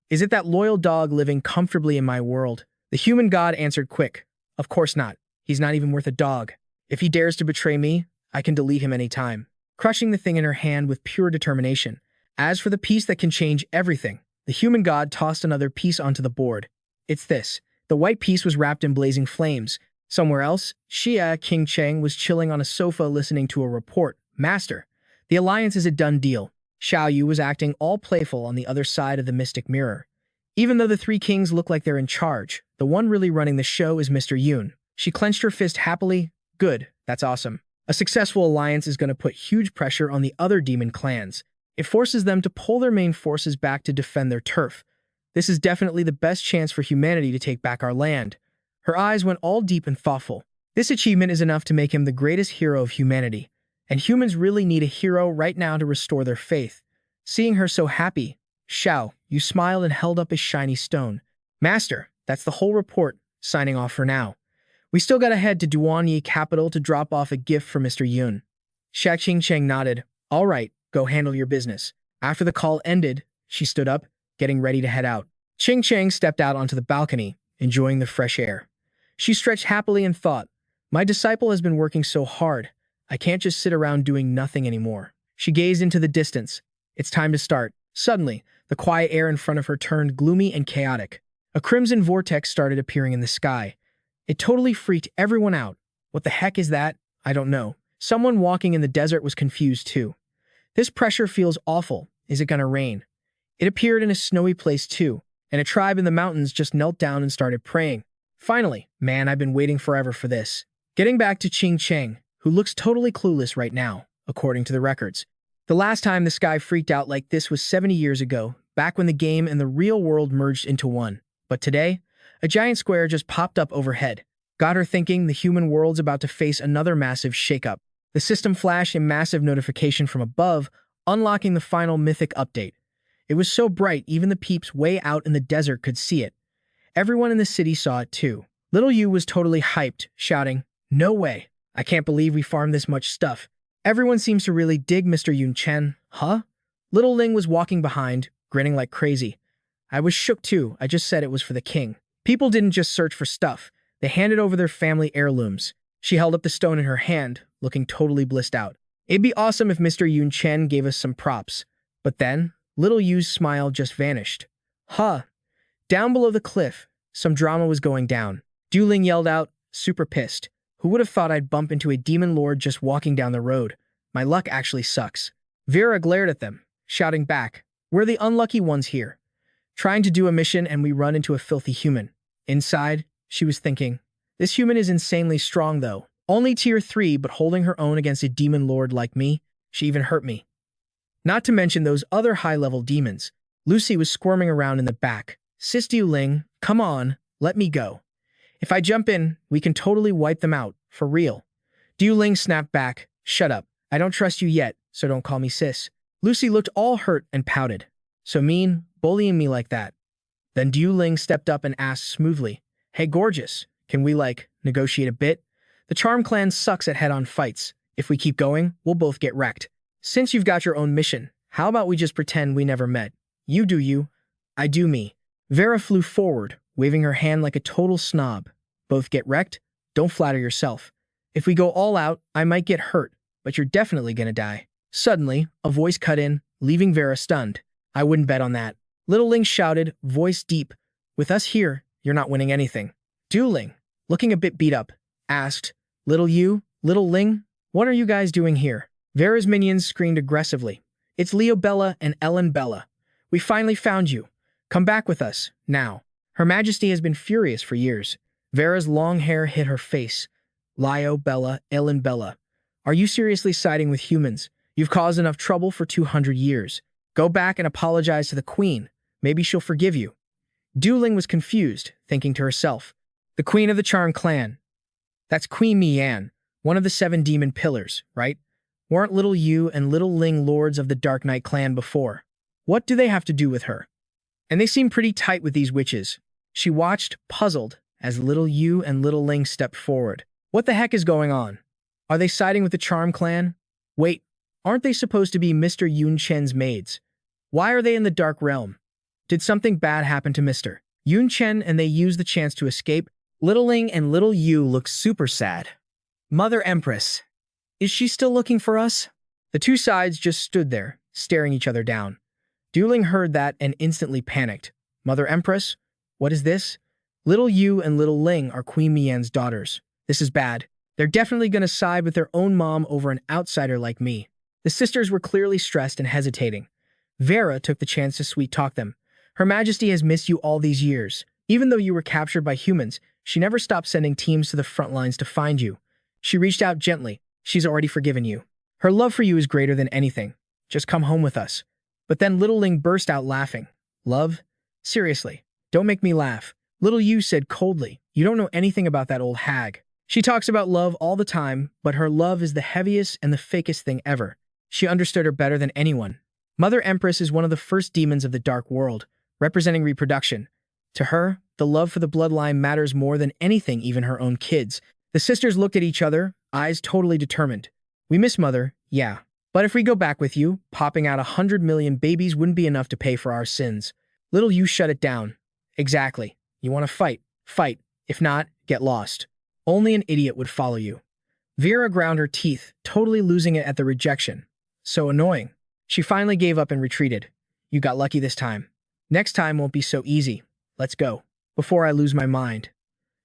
Is it that loyal dog living comfortably in my world?" The human god answered quick, "Of course not. He's not even worth a dog. If he dares to betray me, I can delete him any time." Crushing the thing in her hand with pure determination. As for the piece that can change everything, the human god tossed another piece onto the board. It's this. The white piece was wrapped in blazing flames. Somewhere else, Xia King Cheng was chilling on a sofa listening to a report. "Master, the alliance is a done deal." Xiao Yu was acting all playful on the other side of the mystic mirror. Even though the three kings look like they're in charge, the one really running the show is Mr. Yun. She clenched her fist happily. "Good, that's awesome. A successful alliance is going to put huge pressure on the other demon clans. It forces them to pull their main forces back to defend their turf. This is definitely the best chance for humanity to take back our land." Her eyes went all deep and thoughtful. This achievement is enough to make him the greatest hero of humanity, and humans really need a hero right now to restore their faith. Seeing her so happy, Xiao Yu smiled and held up a shiny stone. "Master, that's the whole report. Signing off for now. We still gotta head to Duanyi capital to drop off a gift for Mr. Yun." Xia Qingcheng nodded. "All right, go handle your business." After the call ended, she stood up, getting ready to head out. Qingcheng stepped out onto the balcony, enjoying the fresh air. She stretched happily and thought, "My disciple has been working so hard. I can't just sit around doing nothing anymore." She gazed into the distance. It's time to start. Suddenly, the quiet air in front of her turned gloomy and chaotic. A crimson vortex started appearing in the sky. It totally freaked everyone out. "What the heck is that? I don't know." Someone walking in the desert was confused too. "This pressure feels awful. Is it gonna rain?" It appeared in a snowy place too, and a tribe in the mountains just knelt down and started praying. Finally, man, I've been waiting forever for this. Getting back to Qing Cheng, who looks totally clueless right now, according to the records. The last time the sky freaked out like this was 70 years ago, back when the game and the real world merged into one. But today, a giant square just popped up overhead. Got her thinking the human world's about to face another massive shakeup. The system flashed a massive notification from above, unlocking the final mythic update. It was so bright even the peeps way out in the desert could see it. Everyone in the city saw it too. Little Yu was totally hyped, shouting, "No way! I can't believe we farmed this much stuff. Everyone seems to really dig Mr. Yun Chen, huh?" Little Ling was walking behind, grinning like crazy. "I was shook too. I just said it was for the king." People didn't just search for stuff. They handed over their family heirlooms. She held up the stone in her hand, looking totally blissed out. "It'd be awesome if Mr. Yun Chen gave us some props." But then, Little Yu's smile just vanished. "Huh." Down below the cliff, some drama was going down. Du Ling yelled out, super pissed. "Who would have thought I'd bump into a demon lord just walking down the road? My luck actually sucks." Vera glared at them, shouting back, "We're the unlucky ones here. Trying to do a mission and we run into a filthy human." Inside, she was thinking, "This human is insanely strong though. Only tier 3 but holding her own against a demon lord like me. She even hurt me." Not to mention those other high-level demons. Lucy was squirming around in the back. "Sis Du Ling, come on, let me go. If I jump in, we can totally wipe them out, for real." Du Ling snapped back, "Shut up. I don't trust you yet, so don't call me sis." Lucy looked all hurt and pouted. "So mean, bullying me like that." Then Du Ling stepped up and asked smoothly, "Hey gorgeous, can we negotiate a bit? The Charm Clan sucks at head-on fights. If we keep going, we'll both get wrecked. Since you've got your own mission, how about we just pretend we never met? You do you, I do me." Vera flew forward, waving her hand like a total snob. "Both get wrecked? Don't flatter yourself. If we go all out, I might get hurt, but you're definitely gonna die." Suddenly, a voice cut in, leaving Vera stunned. "I wouldn't bet on that." Little Ling shouted, voice deep, "With us here, you're not winning anything." Du Ling, looking a bit beat up, asked, Little Ling, what are you guys doing here?" Vera's minions screamed aggressively. "It's Leo Bella and Ellen Bella. We finally found you. Come back with us, now." Her Majesty has been furious for years. Vera's long hair hid her face. "Leo Bella, Ellen Bella. Are you seriously siding with humans? You've caused enough trouble for 200 years. Go back and apologize to the queen. Maybe she'll forgive you." Du Ling was confused, thinking to herself, "The queen of the Charm Clan. That's Queen Mi-Yan, one of the 7 demon pillars, right? Weren't Little Yu and Little Ling lords of the Dark Knight clan before? What do they have to do with her? And they seem pretty tight with these witches." She watched, puzzled, as little Yu and little Ling stepped forward. What the heck is going on? Are they siding with the Charm Clan? Wait, aren't they supposed to be Mr. Yun Chen's maids? Why are they in the Dark Realm? Did something bad happen to Mr. Yun Chen and they used the chance to escape? Little Ling and little Yu look super sad. Mother Empress, is she still looking for us? The two sides just stood there, staring each other down. Du Ling heard that and instantly panicked. Mother Empress? What is this? Little Yu and little Ling are Queen Mian's daughters. This is bad. They're definitely going to side with their own mom over an outsider like me. The sisters were clearly stressed and hesitating. Vera took the chance to sweet-talk them. Her Majesty has missed you all these years. Even though you were captured by humans, she never stopped sending teams to the front lines to find you. She reached out gently. She's already forgiven you. Her love for you is greater than anything. Just come home with us. But then little Ling burst out laughing. Love? Seriously, don't make me laugh. Little Yu said coldly, you don't know anything about that old hag. She talks about love all the time, but her love is the heaviest and the fakest thing ever. She understood her better than anyone. Mother Empress is one of the first demons of the dark world, representing reproduction. To her, the love for the bloodline matters more than anything, even her own kids. The sisters looked at each other, eyes totally determined. We miss Mother, yeah. But if we go back with you, popping out 100 million babies wouldn't be enough to pay for our sins. Little Yu shut it down. Exactly. You want to fight? Fight. If not, get lost. Only an idiot would follow you. Vera ground her teeth, totally losing it at the rejection. So annoying. She finally gave up and retreated. You got lucky this time. Next time won't be so easy. Let's go. Before I lose my mind.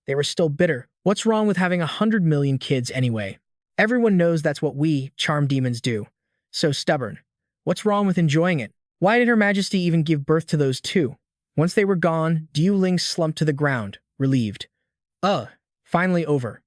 They were still bitter. What's wrong with having 100 million kids anyway? Everyone knows that's what we, charm demons, do. So stubborn. What's wrong with enjoying it? Why did Her Majesty even give birth to those two? Once they were gone, Du Ling slumped to the ground, relieved. Finally over.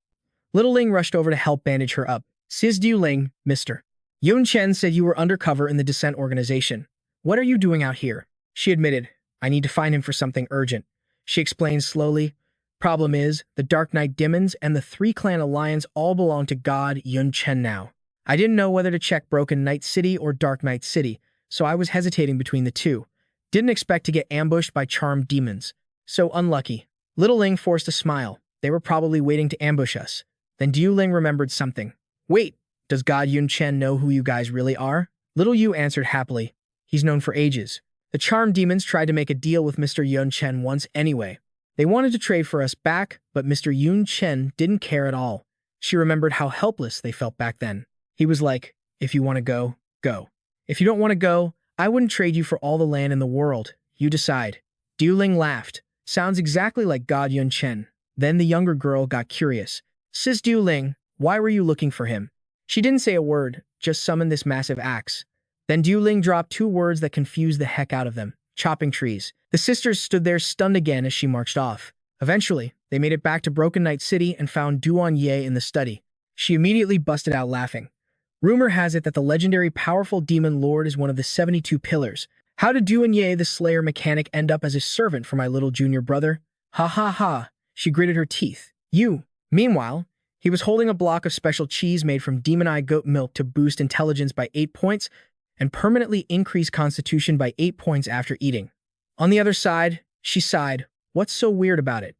Little Ling rushed over to help bandage her up. Sis Du Ling, Mr. Yun Chen said you were undercover in the Descent organization. What are you doing out here? She admitted, I need to find him for something urgent. She explained slowly. Problem is, the Dark Knight Demons and the Three-Clan Alliance all belong to God Yun Chen now. I didn't know whether to check Broken Knight City or Dark Knight City, so I was hesitating between the two. Didn't expect to get ambushed by charmed demons. So unlucky. Little Ling forced a smile. They were probably waiting to ambush us. Then Du Ling remembered something. Wait, does God Yun Chen know who you guys really are? Little Yu answered happily. He's known for ages. The charmed demons tried to make a deal with Mr. Yun Chen once anyway. They wanted to trade for us back, but Mr. Yun Chen didn't care at all. She remembered how helpless they felt back then. He was like, if you want to go, go. If you don't want to go, I wouldn't trade you for all the land in the world. You decide. Du Ling laughed. Sounds exactly like God Yun Chen. Then the younger girl got curious. Sis Du Ling, why were you looking for him? She didn't say a word, just summoned this massive axe. Then Du Ling dropped two words that confused the heck out of them. Chopping trees. The sisters stood there stunned again as she marched off. Eventually, they made it back to Broken Knight City and found Duan Ye in the study. She immediately busted out laughing. Rumor has it that the legendary powerful demon lord is one of the 72 pillars. How did Duan Ye, the slayer mechanic, end up as a servant for my little junior brother? Ha ha ha. She gritted her teeth. You. Meanwhile, he was holding a block of special cheese made from demon eye goat milk to boost intelligence by 8 points and permanently increase constitution by 8 points after eating. On the other side, she sighed. What's so weird about it?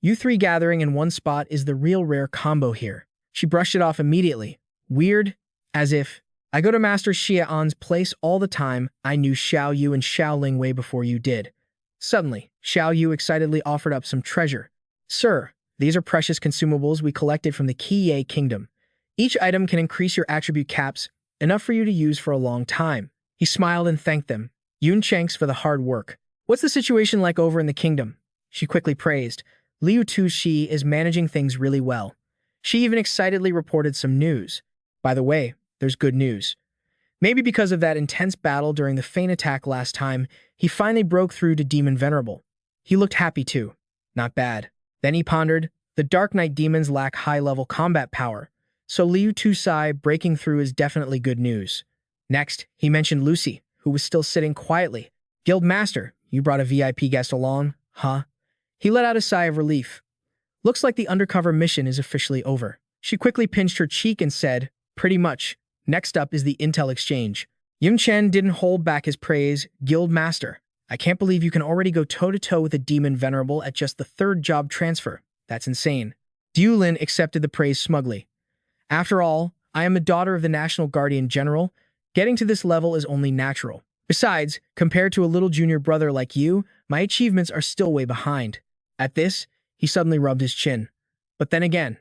You three gathering in one spot is the real rare combo here. She brushed it off immediately. Weird, as if, I go to Master Xia An's place all the time. I knew Xiao Yu and Xiao Ling way before you did. Suddenly, Xiao Yu excitedly offered up some treasure. Sir, these are precious consumables we collected from the Qiye Kingdom. Each item can increase your attribute caps, enough for you to use for a long time. He smiled and thanked them. Yun Chenks for the hard work. What's the situation like over in the kingdom? She quickly praised. Liu Tu-Shi is managing things really well. She even excitedly reported some news. By the way, there's good news. Maybe because of that intense battle during the feint attack last time, he finally broke through to Demon Venerable. He looked happy too. Not bad. Then he pondered, the Dark Knight demons lack high-level combat power, so Liu Tu-Sai breaking through is definitely good news. Next, he mentioned Lucy, who was still sitting quietly. Guild Master, you brought a VIP guest along, huh? He let out a sigh of relief. Looks like the undercover mission is officially over. She quickly pinched her cheek and said, pretty much. Next up is the intel exchange. Yun Chen didn't hold back his praise. Guild Master, I can't believe you can already go toe-to-toe with a Demon Venerable at just the 3rd job transfer. That's insane. Du Lin accepted the praise smugly. After all, I am the daughter of the National Guardian General. Getting to this level is only natural. Besides, compared to a little junior brother like you, my achievements are still way behind. At this, he suddenly rubbed his chin. But then again,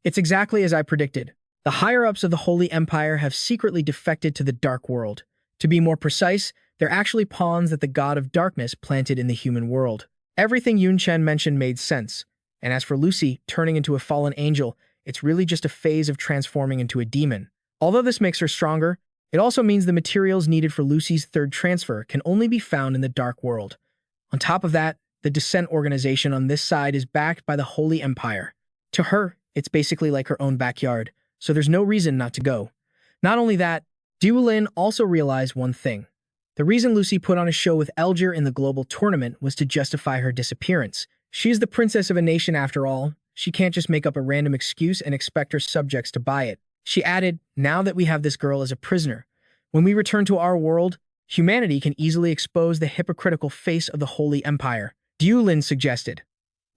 it's exactly as I predicted. The higher-ups of the Holy Empire have secretly defected to the Dark World. To be more precise, they're actually pawns that the God of Darkness planted in the human world. Everything Yun Chen mentioned made sense. And as for Lucy turning into a fallen angel, it's really just a phase of transforming into a demon. Although this makes her stronger, it also means the materials needed for Lucy's third transfer can only be found in the Dark World. On top of that, the Descent organization on this side is backed by the Holy Empire. To her, it's basically like her own backyard, so there's no reason not to go. Not only that, Du Lin also realized one thing. The reason Lucy put on a show with Elgir in the global tournament was to justify her disappearance. She is the princess of a nation after all. She can't just make up a random excuse and expect her subjects to buy it. She added, now that we have this girl as a prisoner, when we return to our world, humanity can easily expose the hypocritical face of the Holy Empire. Du Lin suggested,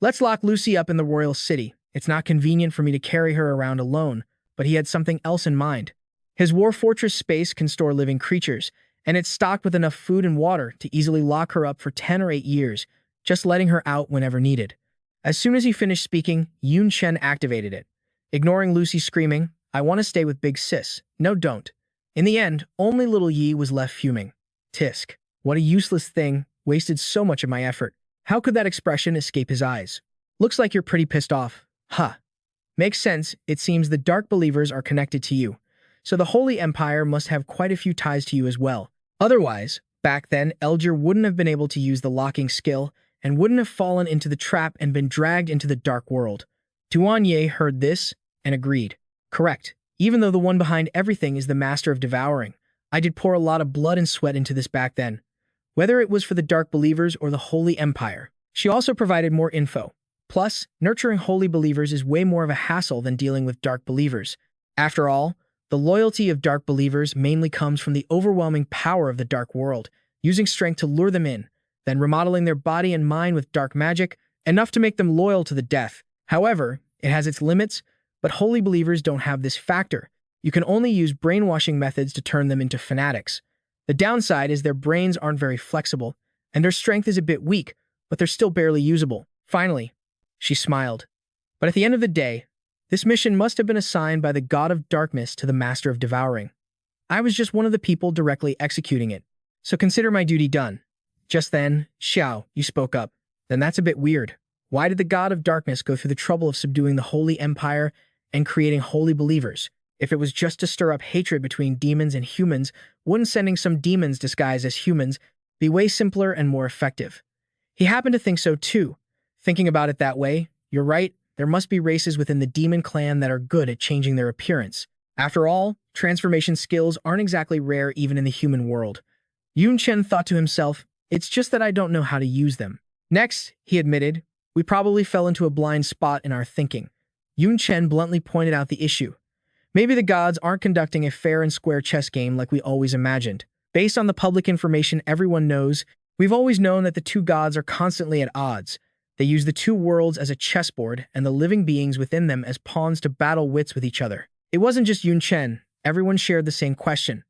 let's lock Lucy up in the royal city. It's not convenient for me to carry her around alone, but he had something else in mind. His war fortress space can store living creatures, and it's stocked with enough food and water to easily lock her up for 10 or 8 years, just letting her out whenever needed. As soon as he finished speaking, Yun Chen activated it. Ignoring Lucy screaming, I want to stay with Big Sis. No, don't. In the end, only little Yi was left fuming. Tisk. What a useless thing, wasted so much of my effort. How could that expression escape his eyes? Looks like you're pretty pissed off. Huh. Makes sense, it seems the Dark Believers are connected to you. So the Holy Empire must have quite a few ties to you as well. Otherwise, back then, Elgir wouldn't have been able to use the locking skill and wouldn't have fallen into the trap and been dragged into the Dark World. Duanye heard this and agreed. Correct. Even though the one behind everything is the Master of Devouring, I did pour a lot of blood and sweat into this back then. Whether it was for the Dark Believers or the Holy Empire. She also provided more info. Plus, nurturing Holy Believers is way more of a hassle than dealing with Dark Believers. After all, the loyalty of Dark Believers mainly comes from the overwhelming power of the Dark World, using strength to lure them in, then remodeling their body and mind with dark magic, enough to make them loyal to the death. However, it has its limits, but Holy Believers don't have this factor. You can only use brainwashing methods to turn them into fanatics. The downside is their brains aren't very flexible, and their strength is a bit weak, but they're still barely usable. Finally, she smiled. But at the end of the day, this mission must have been assigned by the God of Darkness to the Master of Devouring. I was just one of the people directly executing it, so consider my duty done. Just then, Xiao, you spoke up. Then that's a bit weird. Why did the God of Darkness go through the trouble of subduing the Holy Empire and creating Holy Believers? If it was just to stir up hatred between demons and humans, wouldn't sending some demons disguised as humans be way simpler and more effective? He happened to think so too. Thinking about it that way, you're right, there must be races within the demon clan that are good at changing their appearance. After all, transformation skills aren't exactly rare even in the human world. Yun Chen thought to himself, it's just that I don't know how to use them. Next, he admitted, we probably fell into a blind spot in our thinking. Yun Chen bluntly pointed out the issue. Maybe the gods aren't conducting a fair and square chess game like we always imagined. Based on the public information everyone knows, we've always known that the two gods are constantly at odds. They use the two worlds as a chessboard and the living beings within them as pawns to battle wits with each other. It wasn't just Yun Chen, everyone shared the same question.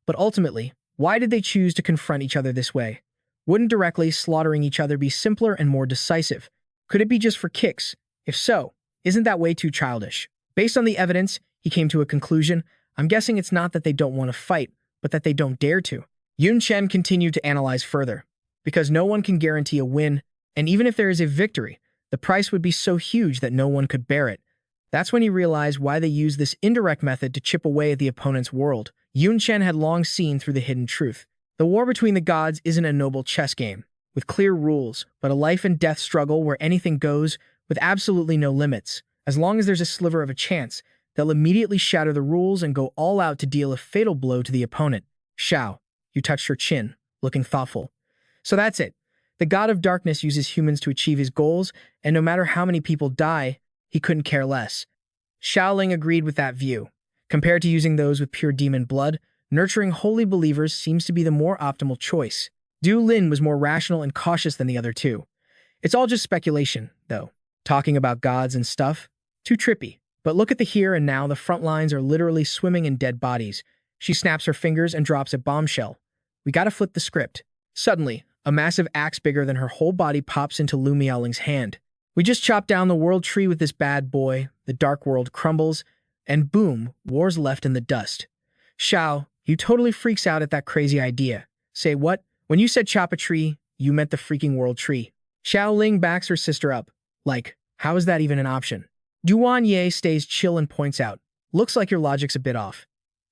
But ultimately, why did they choose to confront each other this way? Wouldn't directly slaughtering each other be simpler and more decisive? Could it be just for kicks? If so, isn't that way too childish? Based on the evidence, he came to a conclusion. I'm guessing it's not that they don't want to fight, but that they don't dare to. Yun Chen continued to analyze further. Because no one can guarantee a win, and even if there is a victory, the price would be so huge that no one could bear it. That's when he realized why they use this indirect method to chip away at the opponent's world. Yun Chen had long seen through the hidden truth. The war between the gods isn't a noble chess game, with clear rules, but a life and death struggle where anything goes, with absolutely no limits. As long as there's a sliver of a chance, they'll immediately shatter the rules and go all out to deal a fatal blow to the opponent. Xiao, you touched her chin, looking thoughtful. So that's it. The God of Darkness uses humans to achieve his goals, and no matter how many people die, he couldn't care less. Xiaoling agreed with that view. Compared to using those with pure demon blood, nurturing holy believers seems to be the more optimal choice. Du Lin was more rational and cautious than the other two. It's all just speculation, though. Talking about gods and stuff? Too trippy. But look at the here and now, the front lines are literally swimming in dead bodies. She snaps her fingers and drops a bombshell. We gotta flip the script. Suddenly, a massive axe bigger than her whole body pops into Lu Miaoling's hand. We just chopped down the world tree with this bad boy, the dark world crumbles, and boom, war's left in the dust. Xiao, you totally freaks out at that crazy idea. Say what? When you said chop a tree, you meant the freaking world tree. Xiao Ling backs her sister up. Like, how is that even an option? Duan Ye stays chill and points out, looks like your logic's a bit off.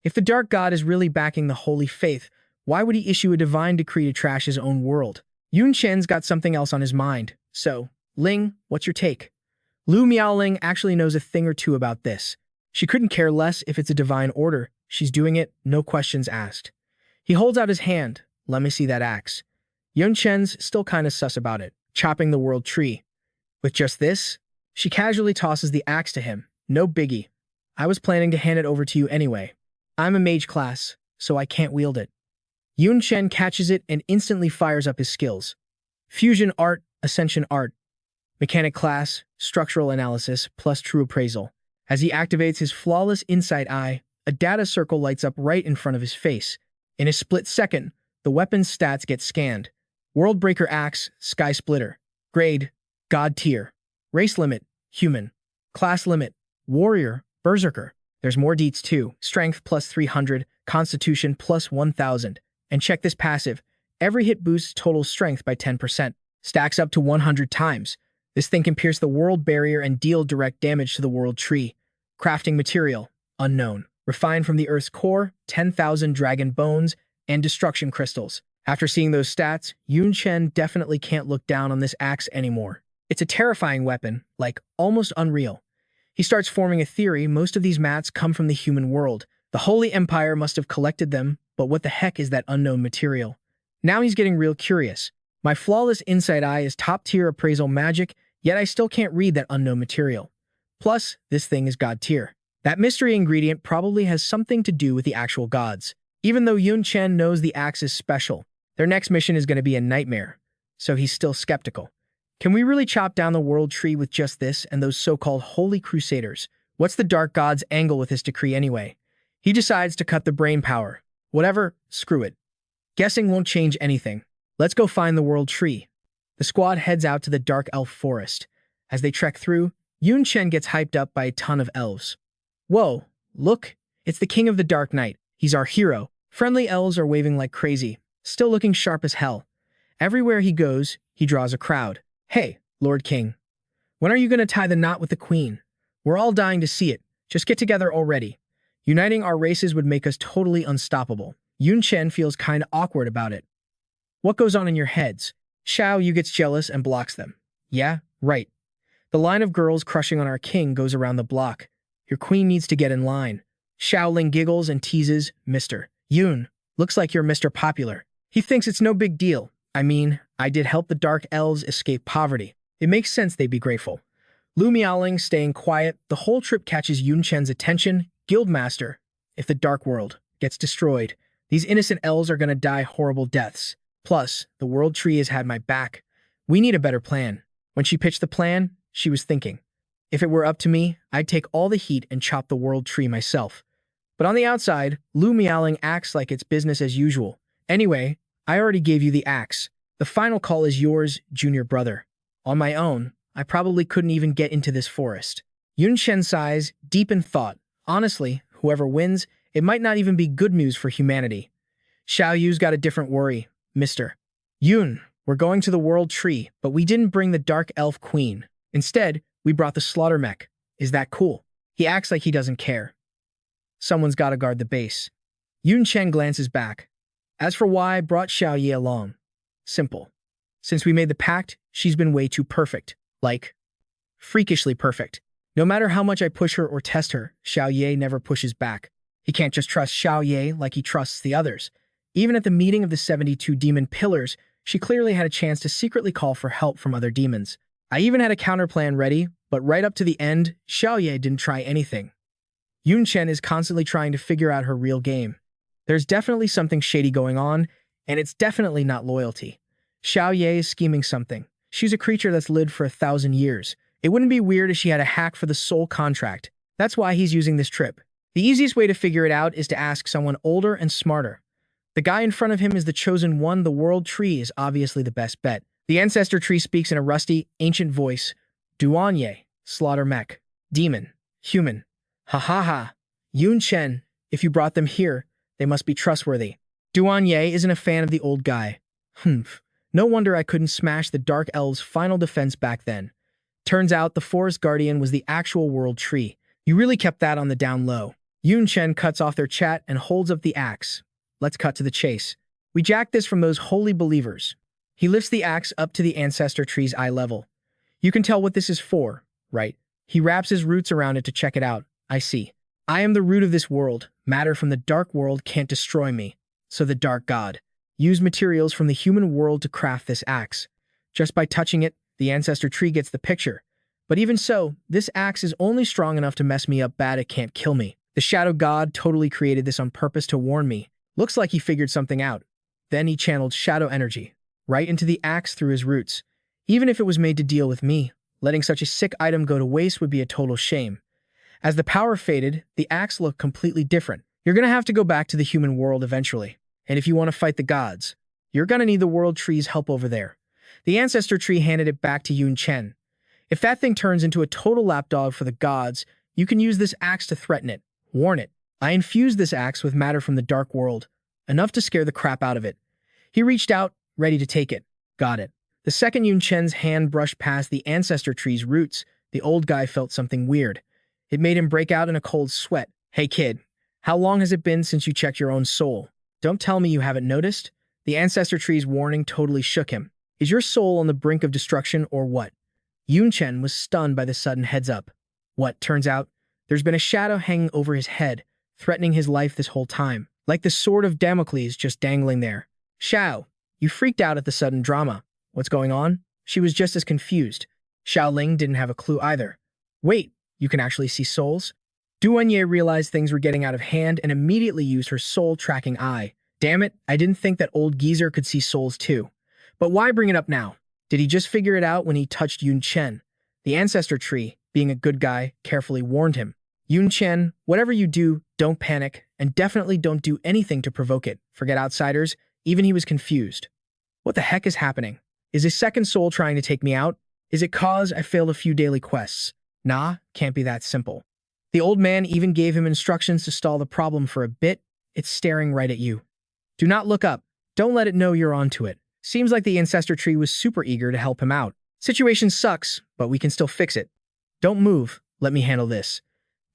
If the Dark God is really backing the Holy Faith, why would he issue a divine decree to trash his own world? Yun Chen's got something else on his mind. So, Ling, what's your take? Lu Miaoling actually knows a thing or two about this. She couldn't care less if it's a divine order. She's doing it, no questions asked. He holds out his hand. Let me see that axe. Yun Chen's still kinda sus about it, chopping the world tree. With just this, she casually tosses the axe to him. No biggie. I was planning to hand it over to you anyway. I'm a mage class, so I can't wield it. Yun Chen catches it and instantly fires up his skills. Fusion art, ascension art, mechanic class, structural analysis, plus true appraisal. As he activates his flawless insight eye, a data circle lights up right in front of his face. In a split second, the weapon's stats get scanned. Worldbreaker Axe, Sky Splitter. Grade, God Tier. Race limit, Human. Class limit, Warrior, Berserker. There's more deets too. Strength plus 300, Constitution plus 1000. And check this passive. Every hit boosts total strength by 10%. Stacks up to 100 times. This thing can pierce the world barrier and deal direct damage to the world tree. Crafting material, unknown. Refined from the Earth's core, 10,000 dragon bones, and destruction crystals. After seeing those stats, Yun Chen definitely can't look down on this axe anymore. It's a terrifying weapon, like almost unreal. He starts forming a theory most of these mats come from the human world. The Holy Empire must have collected them, but what the heck is that unknown material? Now he's getting real curious. My flawless insight eye is top-tier appraisal magic, yet I still can't read that unknown material. Plus, this thing is god tier. That mystery ingredient probably has something to do with the actual gods. Even though Yun Chen knows the axe is special, their next mission is going to be a nightmare, so he's still skeptical. Can we really chop down the world tree with just this and those so-called holy crusaders? What's the dark god's angle with this decree anyway? He decides to cut the brain power. Whatever, screw it. Guessing won't change anything. Let's go find the world tree. The squad heads out to the dark elf forest. As they trek through, Yun Chen gets hyped up by a ton of elves. Whoa, look, it's the king of the dark night. He's our hero. Friendly elves are waving like crazy, still looking sharp as hell. Everywhere he goes, he draws a crowd. Hey, Lord King, when are you going to tie the knot with the queen? We're all dying to see it. Just get together already. Uniting our races would make us totally unstoppable. Yun Chen feels kinda awkward about it. What goes on in your heads? Xiao Yu gets jealous and blocks them. Yeah, right. The line of girls crushing on our king goes around the block. Your queen needs to get in line. Xiao Ling giggles and teases, Mr. Yun, looks like you're Mr. Popular. He thinks it's no big deal. I mean, I did help the dark elves escape poverty. It makes sense they'd be grateful. Lu Miaoling staying quiet, the whole trip catches Yun Chen's attention. Guildmaster, if the dark world gets destroyed, these innocent elves are gonna die horrible deaths. Plus, the world tree has had my back. We need a better plan. When she pitched the plan, she was thinking, if it were up to me, I'd take all the heat and chop the world tree myself. But on the outside, Lu Miaoling acts like it's business as usual. Anyway, I already gave you the axe. The final call is yours, junior brother. On my own, I probably couldn't even get into this forest. Yun Chen sighs, deep in thought. Honestly, whoever wins, it might not even be good news for humanity. Xiao Yu's got a different worry. Mr. Yun, we're going to the world tree, but we didn't bring the dark elf queen. Instead, we brought the slaughter mech. Is that cool? He acts like he doesn't care. Someone's gotta guard the base. Yun Chen glances back. As for why I brought Xiao Ye along, simple. Since we made the pact, she's been way too perfect. Like, freakishly perfect. No matter how much I push her or test her, Xiao Ye never pushes back. He can't just trust Xiao Ye like he trusts the others. Even at the meeting of the 72 demon pillars, she clearly had a chance to secretly call for help from other demons. I even had a counterplan ready, but right up to the end, Xiao Ye didn't try anything. Yun Chen is constantly trying to figure out her real game. There's definitely something shady going on, and it's definitely not loyalty. Xiao Ye is scheming something. She's a creature that's lived for 1,000 years. It wouldn't be weird if she had a hack for the soul contract. That's why he's using this trip. The easiest way to figure it out is to ask someone older and smarter. The guy in front of him is the chosen one. The world tree is obviously the best bet. The ancestor tree speaks in a rusty, ancient voice. Duanye, slaughter mech, demon, human. Ha ha ha. Yun Chen, if you brought them here, they must be trustworthy. Duanye isn't a fan of the old guy. Humph. No wonder I couldn't smash the Dark Elves' final defense back then. Turns out the Forest Guardian was the actual world tree. You really kept that on the down low. Yun Chen cuts off their chat and holds up the axe. Let's cut to the chase. We jacked this from those holy believers. He lifts the axe up to the ancestor tree's eye level. You can tell what this is for, right? He wraps his roots around it to check it out. I see. I am the root of this world. Matter from the dark world can't destroy me. So the dark god used materials from the human world to craft this axe. Just by touching it, the ancestor tree gets the picture. But even so, this axe is only strong enough to mess me up bad. It can't kill me. The shadow god totally created this on purpose to warn me. Looks like he figured something out. Then he channeled shadow energy right into the axe through his roots. Even if it was made to deal with me, letting such a sick item go to waste would be a total shame. As the power faded, the axe looked completely different. You're gonna have to go back to the human world eventually. And if you want to fight the gods, you're gonna need the world tree's help over there. The ancestor tree handed it back to Yun Chen. If that thing turns into a total lapdog for the gods, you can use this axe to threaten it, warn it. I infused this axe with matter from the dark world, enough to scare the crap out of it. He reached out, ready to take it. Got it. The second Yun Chen's hand brushed past the ancestor tree's roots, the old guy felt something weird. It made him break out in a cold sweat. Hey kid, how long has it been since you checked your own soul? Don't tell me you haven't noticed? The ancestor tree's warning totally shook him. Is your soul on the brink of destruction or what? Yun Chen was stunned by the sudden heads up. What, turns out, there's been a shadow hanging over his head, threatening his life this whole time, like the sword of Damocles just dangling there. Xiao, you freaked out at the sudden drama. What's going on? She was just as confused. Xiaoling didn't have a clue either. Wait, you can actually see souls? Duanye realized things were getting out of hand and immediately used her soul-tracking eye. Damn it, I didn't think that old geezer could see souls too. But why bring it up now? Did he just figure it out when he touched Yun Chen? The ancestor tree, being a good guy, carefully warned him. Yun Chen, whatever you do, don't panic, and definitely don't do anything to provoke it. Forget outsiders. Even he was confused. What the heck is happening? Is his second soul trying to take me out? Is it cause I failed a few daily quests? Nah, can't be that simple. The old man even gave him instructions to stall the problem for a bit. It's staring right at you. Do not look up. Don't let it know you're onto it. Seems like the ancestor tree was super eager to help him out. Situation sucks, but we can still fix it. Don't move. Let me handle this.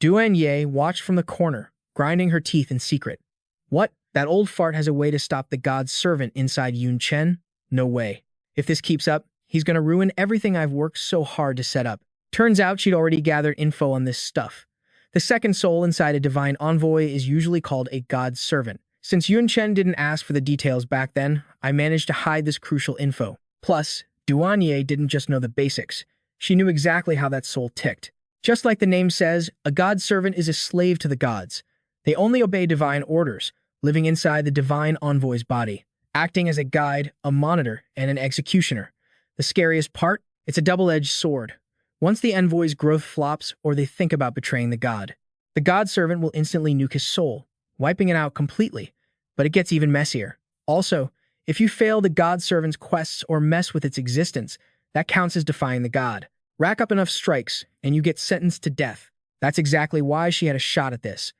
Duanye watched from the corner, grinding her teeth in secret. What? That old fart has a way to stop the god's servant inside Yun Chen? No way. If this keeps up, he's gonna ruin everything I've worked so hard to set up. Turns out she'd already gathered info on this stuff. The second soul inside a divine envoy is usually called a god's servant. Since Yun Chen didn't ask for the details back then, I managed to hide this crucial info. Plus, Duanye didn't just know the basics. She knew exactly how that soul ticked. Just like the name says, a god's servant is a slave to the gods. They only obey divine orders, living inside the divine envoy's body, acting as a guide, a monitor, and an executioner. The scariest part? It's a double-edged sword. Once the envoy's growth flops or they think about betraying the god servant will instantly nuke his soul, wiping it out completely. But it gets even messier. Also, if you fail the god servant's quests or mess with its existence, that counts as defying the god. Rack up enough strikes, and you get sentenced to death. That's exactly why she had a shot at this.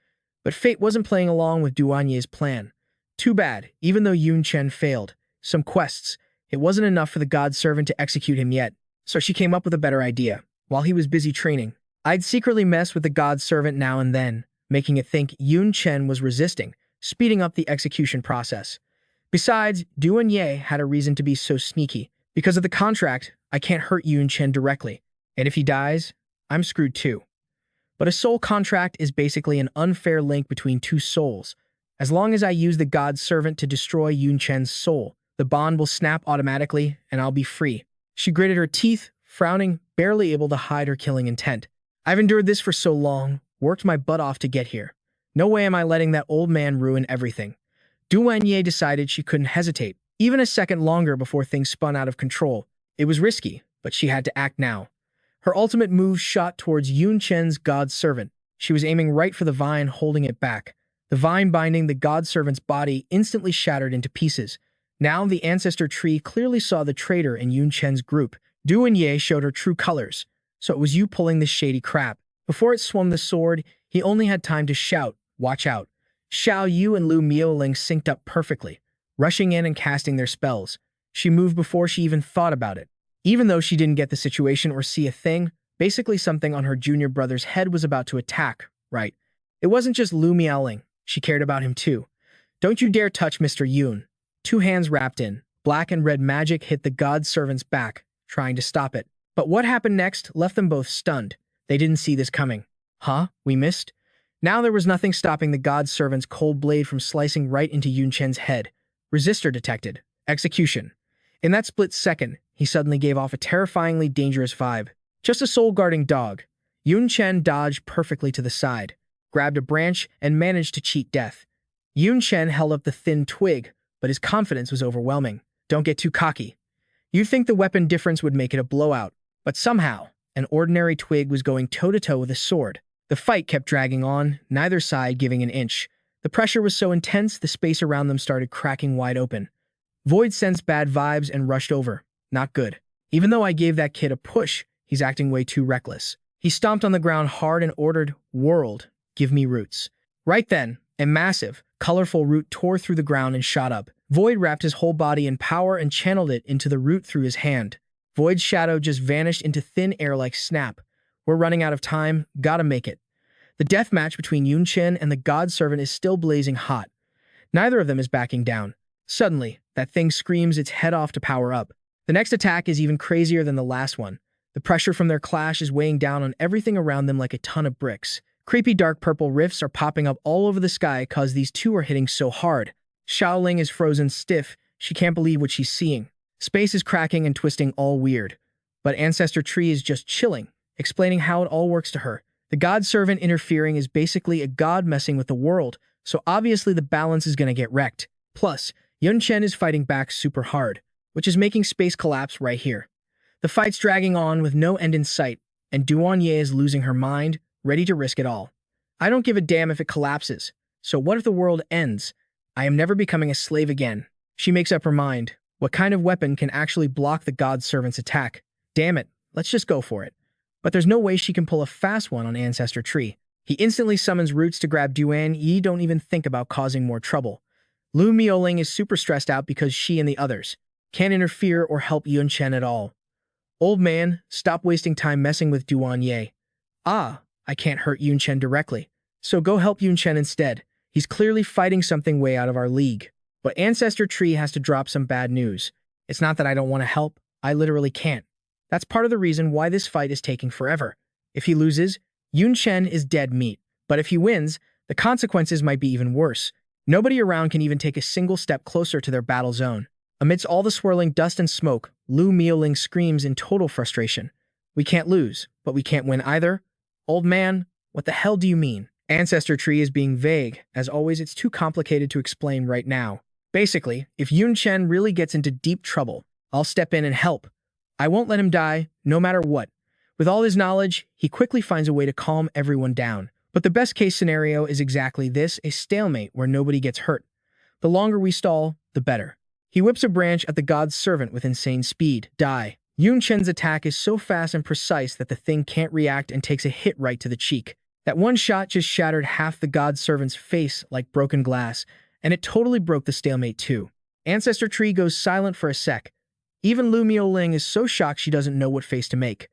But fate wasn't playing along with Duanye's plan. Too bad, even though Yun Chen failed some quests, it wasn't enough for the god servant to execute him yet. So she came up with a better idea. While he was busy training, I'd secretly mess with the god servant now and then, making it think Yun Chen was resisting, speeding up the execution process. Besides, Duanye had a reason to be so sneaky. Because of the contract, I can't hurt Yun Chen directly. And if he dies, I'm screwed too. But a soul contract is basically an unfair link between two souls. As long as I use the god servant to destroy Yun Chen's soul, the bond will snap automatically and I'll be free. She gritted her teeth, frowning, barely able to hide her killing intent. I've endured this for so long, worked my butt off to get here. No way am I letting that old man ruin everything. Duanye decided she couldn't hesitate, even a second longer before things spun out of control. It was risky, but she had to act now. Her ultimate move shot towards Yun Chen's god servant. She was aiming right for the vine, holding it back. The vine binding the god servant's body instantly shattered into pieces. Now the ancestor tree clearly saw the traitor in Yun Chen's group. Du Ye showed her true colors. So it was you pulling this shady crap. Before it swung the sword, he only had time to shout, "Watch out." Xiao Yu and Lu Miaoling synced up perfectly, rushing in and casting their spells. She moved before she even thought about it. Even though she didn't get the situation or see a thing, basically something on her junior brother's head was about to attack, right? It wasn't just Lu Miaoling. She cared about him too. "Don't you dare touch Mr. Yun." Two hands wrapped in black and red magic hit the god servant's back, trying to stop it. But what happened next left them both stunned. They didn't see this coming. Huh? We missed? Now there was nothing stopping the god servant's cold blade from slicing right into Yun Chen's head. Resistor detected. Execution. In that split second, he suddenly gave off a terrifyingly dangerous vibe. Just a soul-guarding dog. Yun Chen dodged perfectly to the side, grabbed a branch, and managed to cheat death. Yun Chen held up the thin twig, but his confidence was overwhelming. Don't get too cocky. You'd think the weapon difference would make it a blowout, but somehow, an ordinary twig was going toe-to-toe with a sword. The fight kept dragging on, neither side giving an inch. The pressure was so intense, the space around them started cracking wide open. Void sensed bad vibes and rushed over. Not good. Even though I gave that kid a push, he's acting way too reckless. He stomped on the ground hard and ordered, "World, give me roots." Right then, a massive, colorful root tore through the ground and shot up. Void wrapped his whole body in power and channeled it into the root through his hand. Void's shadow just vanished into thin air like snap. We're running out of time, gotta make it. The death match between Yun Chen and the god servant is still blazing hot. Neither of them is backing down. Suddenly, that thing screams its head off to power up. The next attack is even crazier than the last one. The pressure from their clash is weighing down on everything around them like a ton of bricks. Creepy dark purple rifts are popping up all over the sky cause these two are hitting so hard. Xiaoling is frozen stiff. She can't believe what she's seeing. Space is cracking and twisting all weird. But Ancestor Tree is just chilling, explaining how it all works to her. The god servant interfering is basically a god messing with the world, so obviously the balance is gonna get wrecked. Plus, Yun Chen is fighting back super hard, which is making space collapse right here. The fight's dragging on with no end in sight, and Duanye is losing her mind, ready to risk it all. I don't give a damn if it collapses. So what if the world ends? I am never becoming a slave again. She makes up her mind. What kind of weapon can actually block the god servant's attack? Damn it, let's just go for it. But there's no way she can pull a fast one on Ancestor Tree. He instantly summons roots to grab Duan Yi. Don't even think about causing more trouble. Lu Miaoling is super stressed out because she and the others can't interfere or help Yun Chen at all. Old man, stop wasting time messing with Duanye. Ah, I can't hurt Yun Chen directly, so go help Yun Chen instead. He's clearly fighting something way out of our league. But Ancestor Tree has to drop some bad news. It's not that I don't want to help, I literally can't. That's part of the reason why this fight is taking forever. If he loses, Yun Chen is dead meat. But if he wins, the consequences might be even worse. Nobody around can even take a single step closer to their battle zone. Amidst all the swirling dust and smoke, Lu Miaoling screams in total frustration. We can't lose, but we can't win either. Old man, what the hell do you mean? Ancestor Tree is being vague. As always, it's too complicated to explain right now. Basically, if Yun Chen really gets into deep trouble, I'll step in and help. I won't let him die, no matter what. With all his knowledge, he quickly finds a way to calm everyone down. But the best case scenario is exactly this, a stalemate where nobody gets hurt. The longer we stall, the better. He whips a branch at the god's servant with insane speed. Die. Yun Chen's attack is so fast and precise that the thing can't react and takes a hit right to the cheek. That one shot just shattered half the god's servant's face like broken glass, and it totally broke the stalemate too. Ancestor Tree goes silent for a sec. Even Lu Miaoling is so shocked she doesn't know what face to make.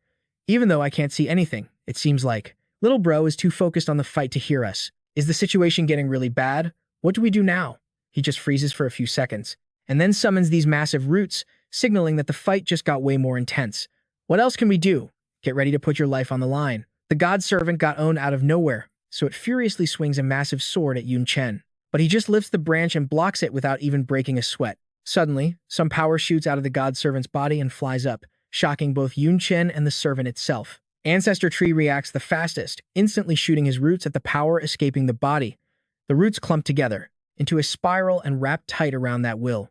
Even though I can't see anything, it seems like. Little bro is too focused on the fight to hear us. Is the situation getting really bad? What do we do now? He just freezes for a few seconds, and then summons these massive roots, signaling that the fight just got way more intense. What else can we do? Get ready to put your life on the line. The god servant got owned out of nowhere, so it furiously swings a massive sword at Yun Chen. But he just lifts the branch and blocks it without even breaking a sweat. Suddenly, some power shoots out of the god servant's body and flies up, shocking both Yun Chen and the servant itself. Ancestor Tree reacts the fastest, instantly shooting his roots at the power escaping the body. The roots clump together, into a spiral and wrap tight around that will.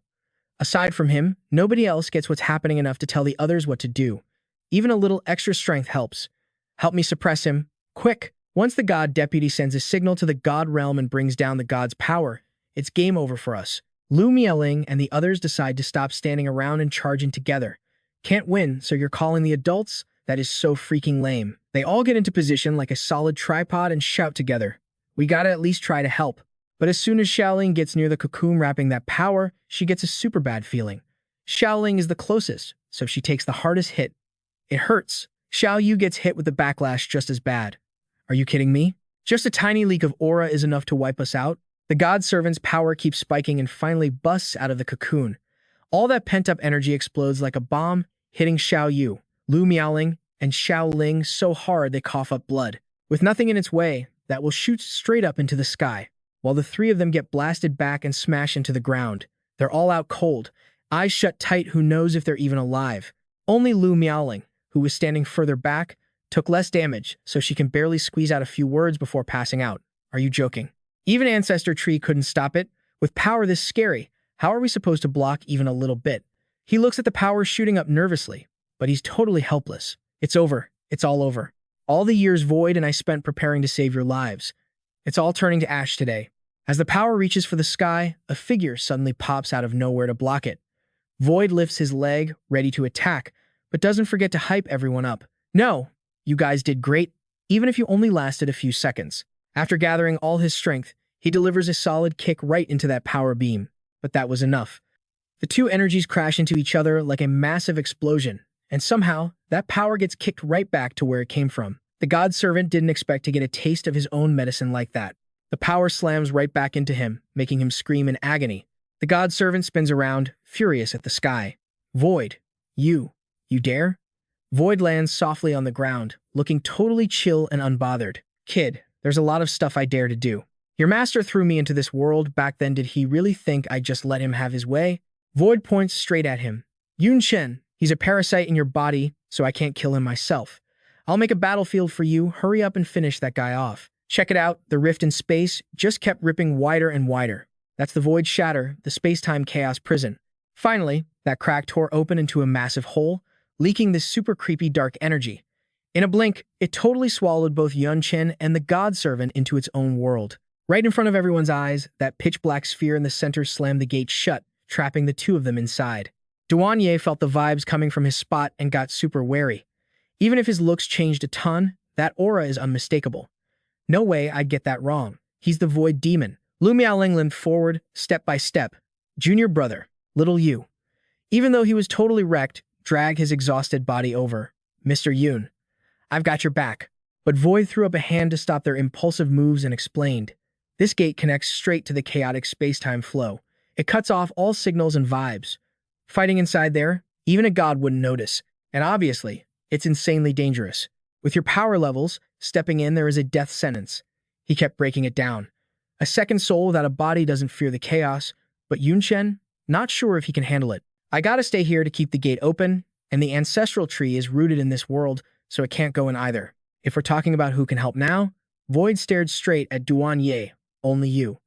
Aside from him, nobody else gets what's happening enough to tell the others what to do. Even a little extra strength helps. Help me suppress him. Quick! Once the god deputy sends a signal to the god realm and brings down the god's power, it's game over for us. Lu Miaoling and the others decide to stop standing around and charge in together. Can't win, so you're calling the adults? That is so freaking lame. They all get into position like a solid tripod and shout together. We gotta at least try to help. But as soon as Xiaoling gets near the cocoon wrapping that power, she gets a super bad feeling. Xiaoling is the closest, so she takes the hardest hit. It hurts. Xiao Yu gets hit with the backlash just as bad. Are you kidding me? Just a tiny leak of aura is enough to wipe us out? The god servant's power keeps spiking and finally busts out of the cocoon. All that pent-up energy explodes like a bomb, hitting Xiao Yu, Lu Miaoling, and Xiao Ling so hard they cough up blood. With nothing in its way, that will shoot straight up into the sky, while the three of them get blasted back and smash into the ground. They're all out cold, eyes shut tight, who knows if they're even alive. Only Lu Miaoling, who was standing further back, took less damage, so she can barely squeeze out a few words before passing out. Are you joking? Even Ancestor Tree couldn't stop it. With power this scary, how are we supposed to block even a little bit? He looks at the power shooting up nervously, but he's totally helpless. It's over. It's all over. All the years Void and I spent preparing to save your lives. It's all turning to ash today. As the power reaches for the sky, a figure suddenly pops out of nowhere to block it. Void lifts his leg, ready to attack, but doesn't forget to hype everyone up. No, you guys did great, even if you only lasted a few seconds. After gathering all his strength, he delivers a solid kick right into that power beam. But that was enough. The two energies crash into each other like a massive explosion, and somehow, that power gets kicked right back to where it came from. The god servant didn't expect to get a taste of his own medicine like that. The power slams right back into him, making him scream in agony. The god servant spins around, furious at the sky. Void, you dare? Void lands softly on the ground, looking totally chill and unbothered. Kid, there's a lot of stuff I dare to do. Your master threw me into this world back then. Did he really think I'd just let him have his way? Void points straight at him. Yun Chen, he's a parasite in your body, so I can't kill him myself. I'll make a battlefield for you. Hurry up and finish that guy off. Check it out, the rift in space just kept ripping wider and wider. That's the Void Shatter, the space-time chaos prison. Finally, that crack tore open into a massive hole, leaking this super creepy dark energy. In a blink, it totally swallowed both Yun Chen and the god servant into its own world. Right in front of everyone's eyes, that pitch-black sphere in the center slammed the gate shut, trapping the two of them inside. Duanye felt the vibes coming from his spot and got super wary. Even if his looks changed a ton, that aura is unmistakable. No way I'd get that wrong. He's the Void Demon. Lu Miaoling limped forward, step by step. Junior brother, little you. Even though he was totally wrecked, dragged his exhausted body over. Mr. Yun, I've got your back. But Void threw up a hand to stop their impulsive moves and explained. This gate connects straight to the chaotic space-time flow. It cuts off all signals and vibes. Fighting inside there, even a god wouldn't notice. And obviously, it's insanely dangerous. With your power levels, stepping in there is a death sentence. He kept breaking it down. A second soul without a body doesn't fear the chaos, but Yun Chen, not sure if he can handle it. I gotta stay here to keep the gate open, and the ancestral tree is rooted in this world, so it can't go in either. If we're talking about who can help now, Void stared straight at Duanye. Only you.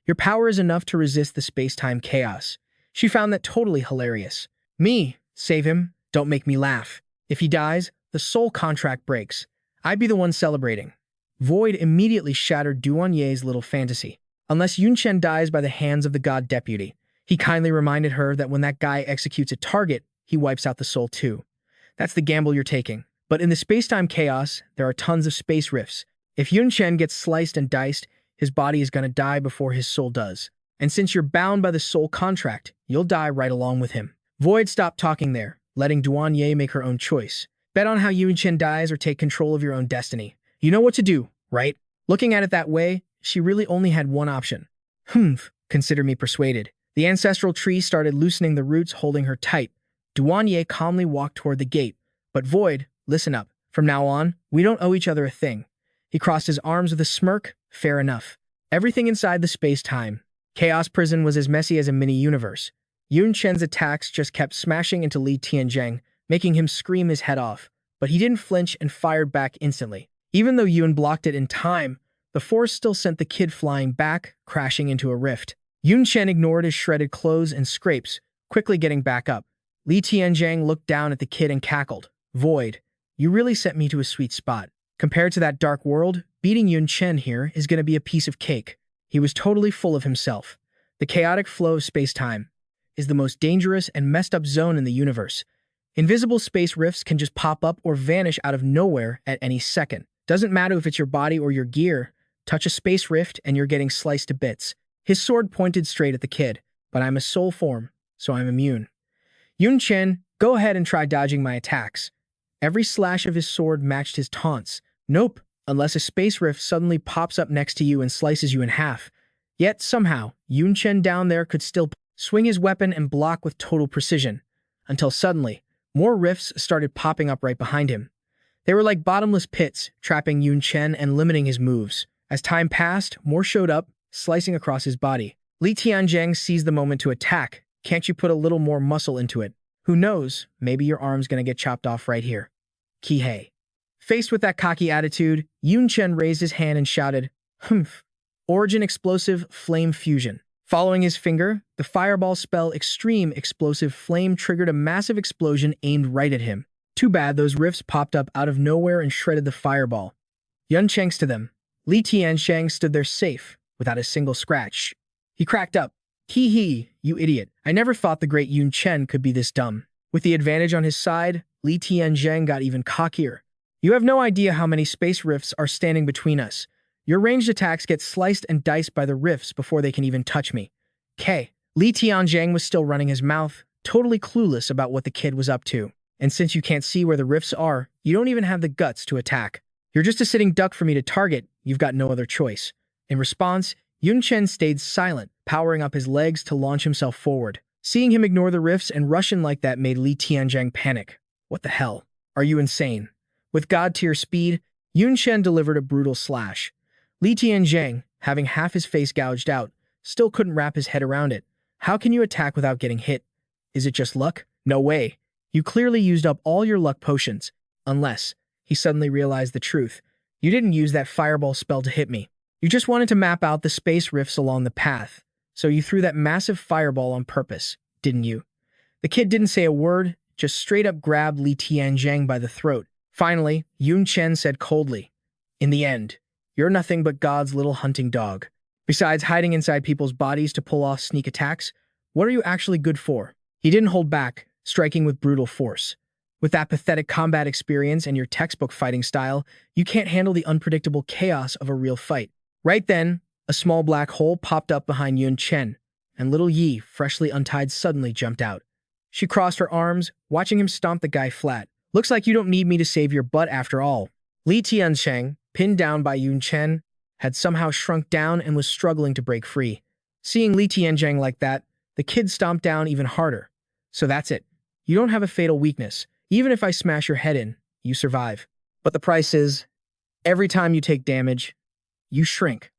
Your power is enough to resist the space-time chaos. She found that totally hilarious. Me, save him, don't make me laugh. If he dies, the soul contract breaks. I'd be the one celebrating. Void immediately shattered Duanye's little fantasy. Unless Yun Chen dies by the hands of the god deputy. He kindly reminded her that when that guy executes a target, he wipes out the soul too. That's the gamble you're taking. But in the space-time chaos, there are tons of space rifts. If Yun Chen gets sliced and diced, his body is gonna die before his soul does. And since you're bound by the soul contract, you'll die right along with him. Void stopped talking there, letting Duanye make her own choice. Bet on how Yun Chen dies or take control of your own destiny. You know what to do, right? Looking at it that way, she really only had one option. Consider me persuaded. The ancestral tree started loosening the roots holding her tight. Duanye calmly walked toward the gate. But Void, listen up. From now on, we don't owe each other a thing. He crossed his arms with a smirk. Fair enough. Everything inside the space-time chaos prison was as messy as a mini-universe. Yun Chen's attacks just kept smashing into Li Tianzheng, making him scream his head off. But he didn't flinch and fired back instantly. Even though Yun blocked it in time, the force still sent the kid flying back, crashing into a rift. Yun Chen ignored his shredded clothes and scrapes, quickly getting back up. Li Tianzheng looked down at the kid and cackled. Void, you really sent me to a sweet spot. Compared to that dark world, beating Yun Chen here is going to be a piece of cake. He was totally full of himself. The chaotic flow of space-time is the most dangerous and messed up zone in the universe. Invisible space rifts can just pop up or vanish out of nowhere at any second. Doesn't matter if it's your body or your gear, touch a space rift and you're getting sliced to bits. His sword pointed straight at the kid, but I'm a soul form, so I'm immune. Yun Chen, go ahead and try dodging my attacks. Every slash of his sword matched his taunts. Nope, unless a space rift suddenly pops up next to you and slices you in half. Yet somehow, Yun Chen down there could still swing his weapon and block with total precision. Until suddenly, more rifts started popping up right behind him. They were like bottomless pits, trapping Yun Chen and limiting his moves. As time passed, more showed up, slicing across his body. Li Tianzhang seized the moment to attack. Can't you put a little more muscle into it? Who knows, maybe your arm's gonna get chopped off right here. Kihei. Faced with that cocky attitude, Yun Chen raised his hand and shouted, "Humph." Origin Explosive Flame Fusion. Following his finger, the fireball spell Extreme Explosive Flame triggered a massive explosion aimed right at him. Too bad those rifts popped up out of nowhere and shredded the fireball. Yun Chen's to them. Li Tianzhang stood there safe, without a single scratch. He cracked up. Hee hee, you idiot. I never thought the great Yun Chen could be this dumb. With the advantage on his side, Li Tianzhang got even cockier. You have no idea how many space rifts are standing between us. Your ranged attacks get sliced and diced by the rifts before they can even touch me. K. Li Tianzhang was still running his mouth, totally clueless about what the kid was up to. And since you can't see where the rifts are, you don't even have the guts to attack. You're just a sitting duck for me to target, you've got no other choice. In response, Yun Chen stayed silent, powering up his legs to launch himself forward. Seeing him ignore the rifts and rush in like that made Li Tianzhang panic. What the hell? Are you insane? With god-tier speed, Yun Chen delivered a brutal slash. Li Tianzhang, having half his face gouged out, still couldn't wrap his head around it. How can you attack without getting hit? Is it just luck? No way. You clearly used up all your luck potions. Unless, he suddenly realized the truth. You didn't use that fireball spell to hit me. You just wanted to map out the space rifts along the path. So you threw that massive fireball on purpose, didn't you? The kid didn't say a word, just straight up grabbed Li Tianzhang by the throat. Finally, Yun Chen said coldly, "In the end, you're nothing but God's little hunting dog. Besides hiding inside people's bodies to pull off sneak attacks, what are you actually good for?" He didn't hold back, striking with brutal force. With that pathetic combat experience and your textbook fighting style, you can't handle the unpredictable chaos of a real fight. Right then, a small black hole popped up behind Yun Chen, and little Yi, freshly untied, suddenly jumped out. She crossed her arms, watching him stomp the guy flat. "Looks like you don't need me to save your butt after all." Li Tianzhang, pinned down by Yun Chen, had somehow shrunk down and was struggling to break free. Seeing Li Tianzhang like that, the kid stomped down even harder. "So that's it. You don't have a fatal weakness. Even if I smash your head in, you survive. But the price is, every time you take damage, you shrink,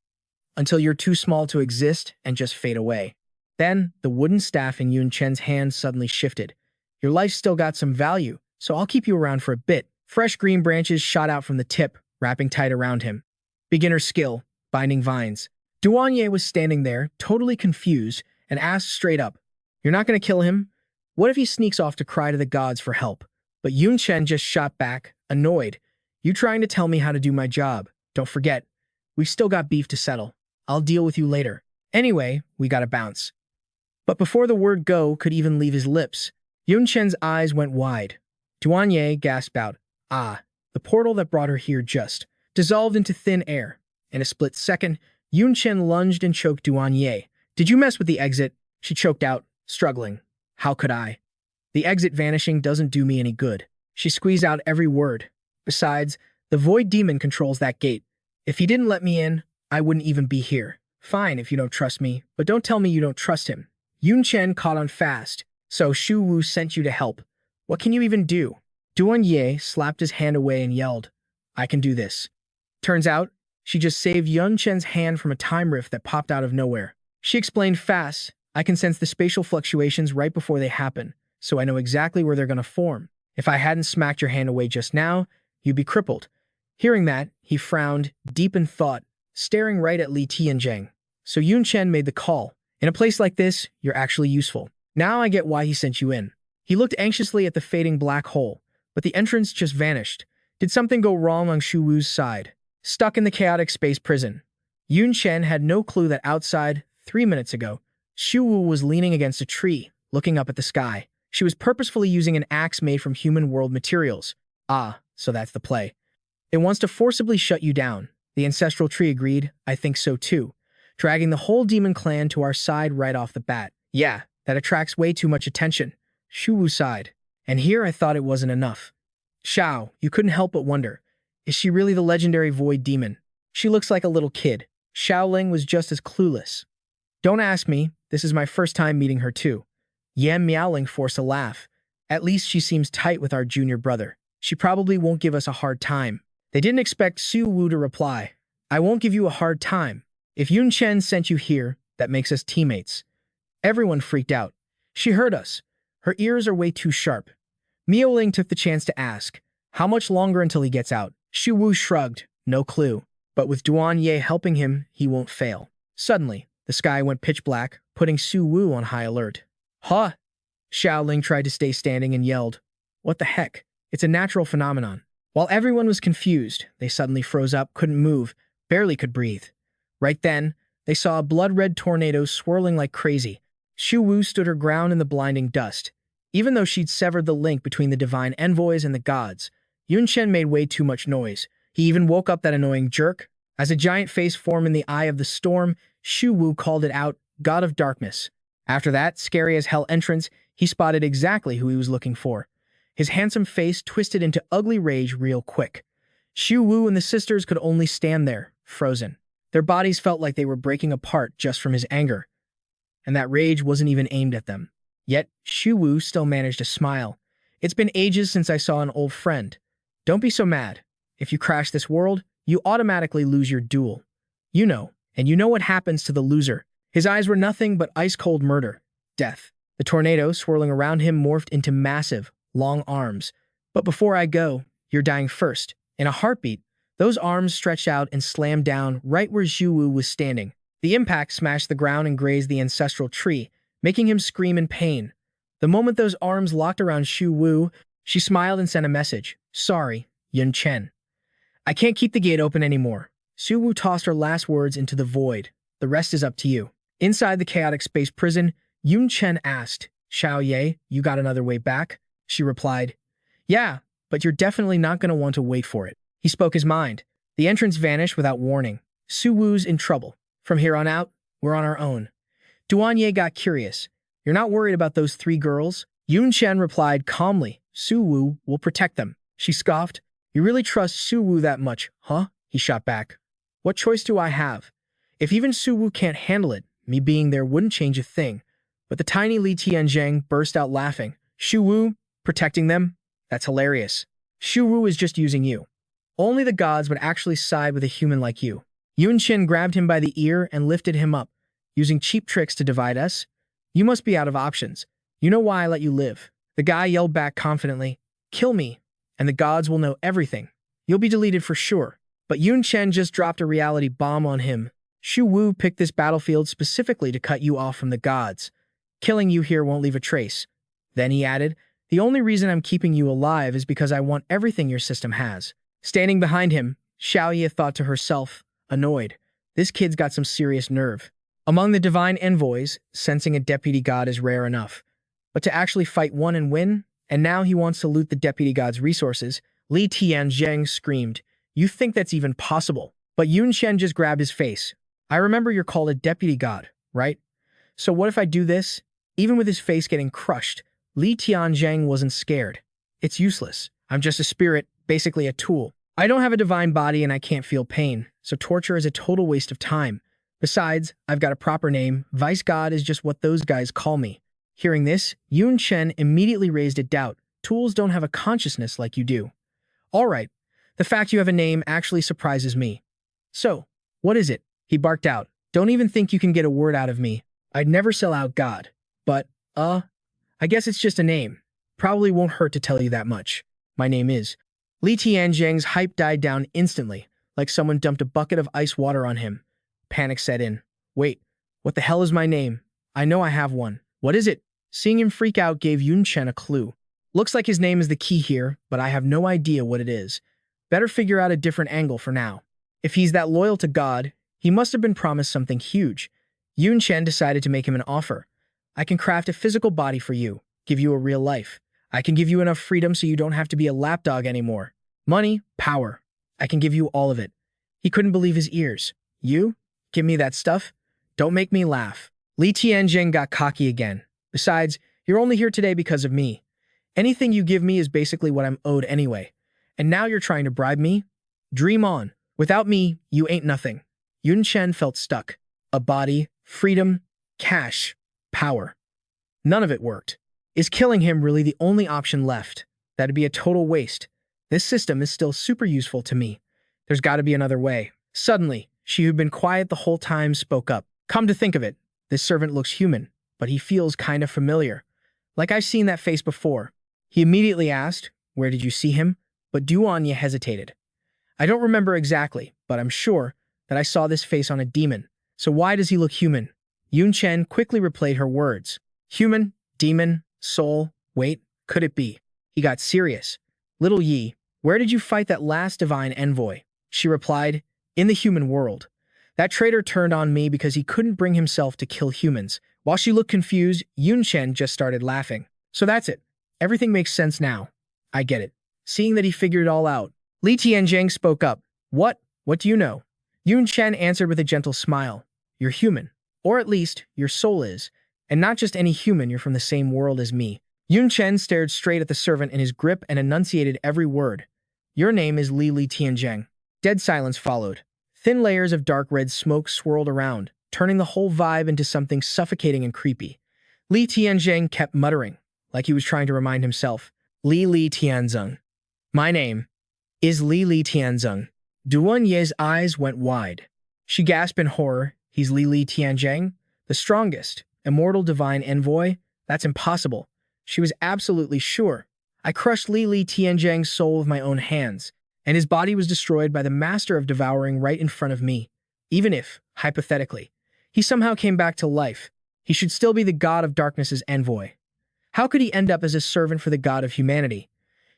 until you're too small to exist and just fade away." Then, the wooden staff in Yun Chen's hand suddenly shifted. "Your life's still got some value, so I'll keep you around for a bit." Fresh green branches shot out from the tip, wrapping tight around him. Beginner skill, binding vines. Douanier was standing there, totally confused, and asked straight up, "You're not going to kill him? What if he sneaks off to cry to the gods for help?" But Yun Chen just shot back, annoyed. "You trying to tell me how to do my job? Don't forget, we've still got beef to settle. I'll deal with you later. Anyway, we gotta bounce." But before the word go could even leave his lips, Yun Chen's eyes went wide. Douanier gasped out, "Ah, the portal that brought her here just dissolved into thin air." In a split second, Yun Chen lunged and choked Douanier. "Did you mess with the exit?" She choked out, struggling. "How could I? The exit vanishing doesn't do me any good." She squeezed out every word. "Besides, the Void Demon controls that gate. If he didn't let me in, I wouldn't even be here." "Fine if you don't trust me, but don't tell me you don't trust him." Yun Chen caught on fast. "So Shu Wu sent you to help. What can you even do?" Douanier slapped his hand away and yelled, "I can do this." Turns out, she just saved Yun Chen's hand from a time rift that popped out of nowhere. She explained fast, "I can sense the spatial fluctuations right before they happen, so I know exactly where they're going to form. If I hadn't smacked your hand away just now, you'd be crippled." Hearing that, he frowned, deep in thought, staring right at Li Tianzhang. So Yun Chen made the call. "In a place like this, you're actually useful. Now I get why he sent you in." He looked anxiously at the fading black hole. but the entrance just vanished. Did something go wrong on Shu Wu's side? Stuck in the chaotic space prison, Yun Chen had no clue that outside, 3 minutes ago, Shu Wu was leaning against a tree, looking up at the sky. She was purposefully using an axe made from human world materials. Ah, so that's the play. It wants to forcibly shut you down. The ancestral tree agreed, I think so too, dragging the whole demon clan to our side right off the bat. Yeah, that attracts way too much attention. Shu Wu sighed. And here I thought it wasn't enough. Xiao, you couldn't help but wonder, is she really the legendary void demon? She looks like a little kid. Xiaoling was just as clueless. Don't ask me, this is my first time meeting her too. Yan Miaoling forced a laugh. At least she seems tight with our junior brother. She probably won't give us a hard time. They didn't expect Su Wu to reply. I won't give you a hard time. If Yun Chen sent you here, that makes us teammates. Everyone freaked out. She heard us. Her ears are way too sharp. Miaoling took the chance to ask, how much longer until he gets out? Shu Wu shrugged, no clue. But with Duan Ye helping him, he won't fail. Suddenly, the sky went pitch black, putting Su Wu on high alert. Huh? Xiaoling tried to stay standing and yelled, what the heck? It's a natural phenomenon. While everyone was confused, they suddenly froze up, couldn't move, barely could breathe. Right then, they saw a blood-red tornado swirling like crazy. Shu Wu stood her ground in the blinding dust. Even though she'd severed the link between the divine envoys and the gods, Yun Chen made way too much noise. He even woke up that annoying jerk. As a giant face formed in the eye of the storm, Shu Wu called it out, God of Darkness. After that scary as hell entrance, he spotted exactly who he was looking for. His handsome face twisted into ugly rage real quick. Shu Wu and the sisters could only stand there, frozen. Their bodies felt like they were breaking apart just from his anger. And that rage wasn't even aimed at them. Yet, Shu Wu still managed to smile. It's been ages since I saw an old friend. Don't be so mad. If you crash this world, you automatically lose your duel. You know, and you know what happens to the loser. His eyes were nothing but ice-cold murder, death. The tornado swirling around him morphed into massive, long arms. But before I go, you're dying first. In a heartbeat, those arms stretched out and slammed down right where Shu Wu was standing. The impact smashed the ground and grazed the ancestral tree, making him scream in pain. The moment those arms locked around Shu Wu, she smiled and sent a message. Sorry, Yun Chen. I can't keep the gate open anymore. Shu Wu tossed her last words into the void. The rest is up to you. Inside the chaotic space prison, Yun Chen asked, Xiao Ye, you got another way back? She replied, yeah, but you're definitely not going to want to wait for it. He spoke his mind. The entrance vanished without warning. Su Wu's in trouble. From here on out, we're on our own. Duan Ye got curious. You're not worried about those 3 girls? Yun Chen replied calmly, Su Wu will protect them. She scoffed. You really trust Su Wu that much, huh? He shot back. What choice do I have? If even Su Wu can't handle it, me being there wouldn't change a thing. But the tiny Li Tianzheng burst out laughing. Shu Wu, protecting them? That's hilarious. Shu Wu is just using you. Only the gods would actually side with a human like you. Yun Chen grabbed him by the ear and lifted him up, using cheap tricks to divide us. You must be out of options. You know why I let you live. The guy yelled back confidently, kill me, and the gods will know everything. You'll be deleted for sure. But Yun Chen just dropped a reality bomb on him. Shu Wu picked this battlefield specifically to cut you off from the gods. Killing you here won't leave a trace. Then he added, the only reason I'm keeping you alive is because I want everything your system has. Standing behind him, Xiao Ye thought to herself, annoyed. This kid's got some serious nerve. Among the divine envoys, sensing a deputy god is rare enough. But to actually fight one and win, and now he wants to loot the deputy god's resources, Li Tianzheng screamed, you think that's even possible? But Yun Chen just grabbed his face. I remember you're called a deputy god, right? So what if I do this? Even with his face getting crushed, Li Tianzheng wasn't scared. It's useless. I'm just a spirit, basically a tool. I don't have a divine body and I can't feel pain, so torture is a total waste of time. Besides, I've got a proper name. Vice God is just what those guys call me. Hearing this, Yun Chen immediately raised a doubt. Tools don't have a consciousness like you do. All right, the fact you have a name actually surprises me. So, what is it? He barked out. Don't even think you can get a word out of me. I'd never sell out God. But, I guess it's just a name. Probably won't hurt to tell you that much. My name is. Li Tianzheng's hype died down instantly, like someone dumped a bucket of ice water on him. Panic set in. Wait, what the hell is my name? I know I have one. What is it? Seeing him freak out gave Yun Chen a clue. Looks like his name is the key here, but I have no idea what it is. Better figure out a different angle for now. If he's that loyal to God, he must have been promised something huge. Yun Chen decided to make him an offer. I can craft a physical body for you, give you a real life. I can give you enough freedom so you don't have to be a lapdog anymore. Money, power. I can give you all of it. He couldn't believe his ears. You? Give me that stuff? Don't make me laugh. Li Tianjing got cocky again. Besides, you're only here today because of me. Anything you give me is basically what I'm owed anyway. And now you're trying to bribe me? Dream on. Without me, you ain't nothing. Yun Chen felt stuck. A body, freedom, cash, power. None of it worked. Is killing him really the only option left? That'd be a total waste. This system is still super useful to me. There's got to be another way. Suddenly, she who'd been quiet the whole time spoke up. Come to think of it, this servant looks human, but he feels kind of familiar. Like I've seen that face before. He immediately asked, where did you see him? But Duanya hesitated. I don't remember exactly, but I'm sure that I saw this face on a demon. So why does he look human? Yun Chen quickly replayed her words. Human, demon, soul, wait, could it be? He got serious. Little Yi, where did you fight that last divine envoy? She replied, in the human world. That traitor turned on me because he couldn't bring himself to kill humans. While she looked confused, Yun Chen just started laughing. So that's it. Everything makes sense now. I get it. Seeing that he figured it all out, Li Tianjing spoke up. What? What do you know? Yun Chen answered with a gentle smile. You're human. Or at least, your soul is. And not just any human, you're from the same world as me. Yun Chen stared straight at the servant in his grip and enunciated every word. Your name is Li Tianjing. Dead silence followed. Thin layers of dark red smoke swirled around, turning the whole vibe into something suffocating and creepy. Li Tianjing kept muttering, like he was trying to remind himself. Li Tianzeng. My name is Li Tianzeng. Duan Ye's eyes went wide. She gasped in horror. He's Li Tianjing? The strongest, immortal divine envoy? That's impossible. She was absolutely sure. I crushed Li Tianjing's soul with my own hands, and his body was destroyed by the master of devouring right in front of me. Even if, hypothetically, he somehow came back to life, he should still be the god of darkness's envoy. How could he end up as a servant for the god of humanity?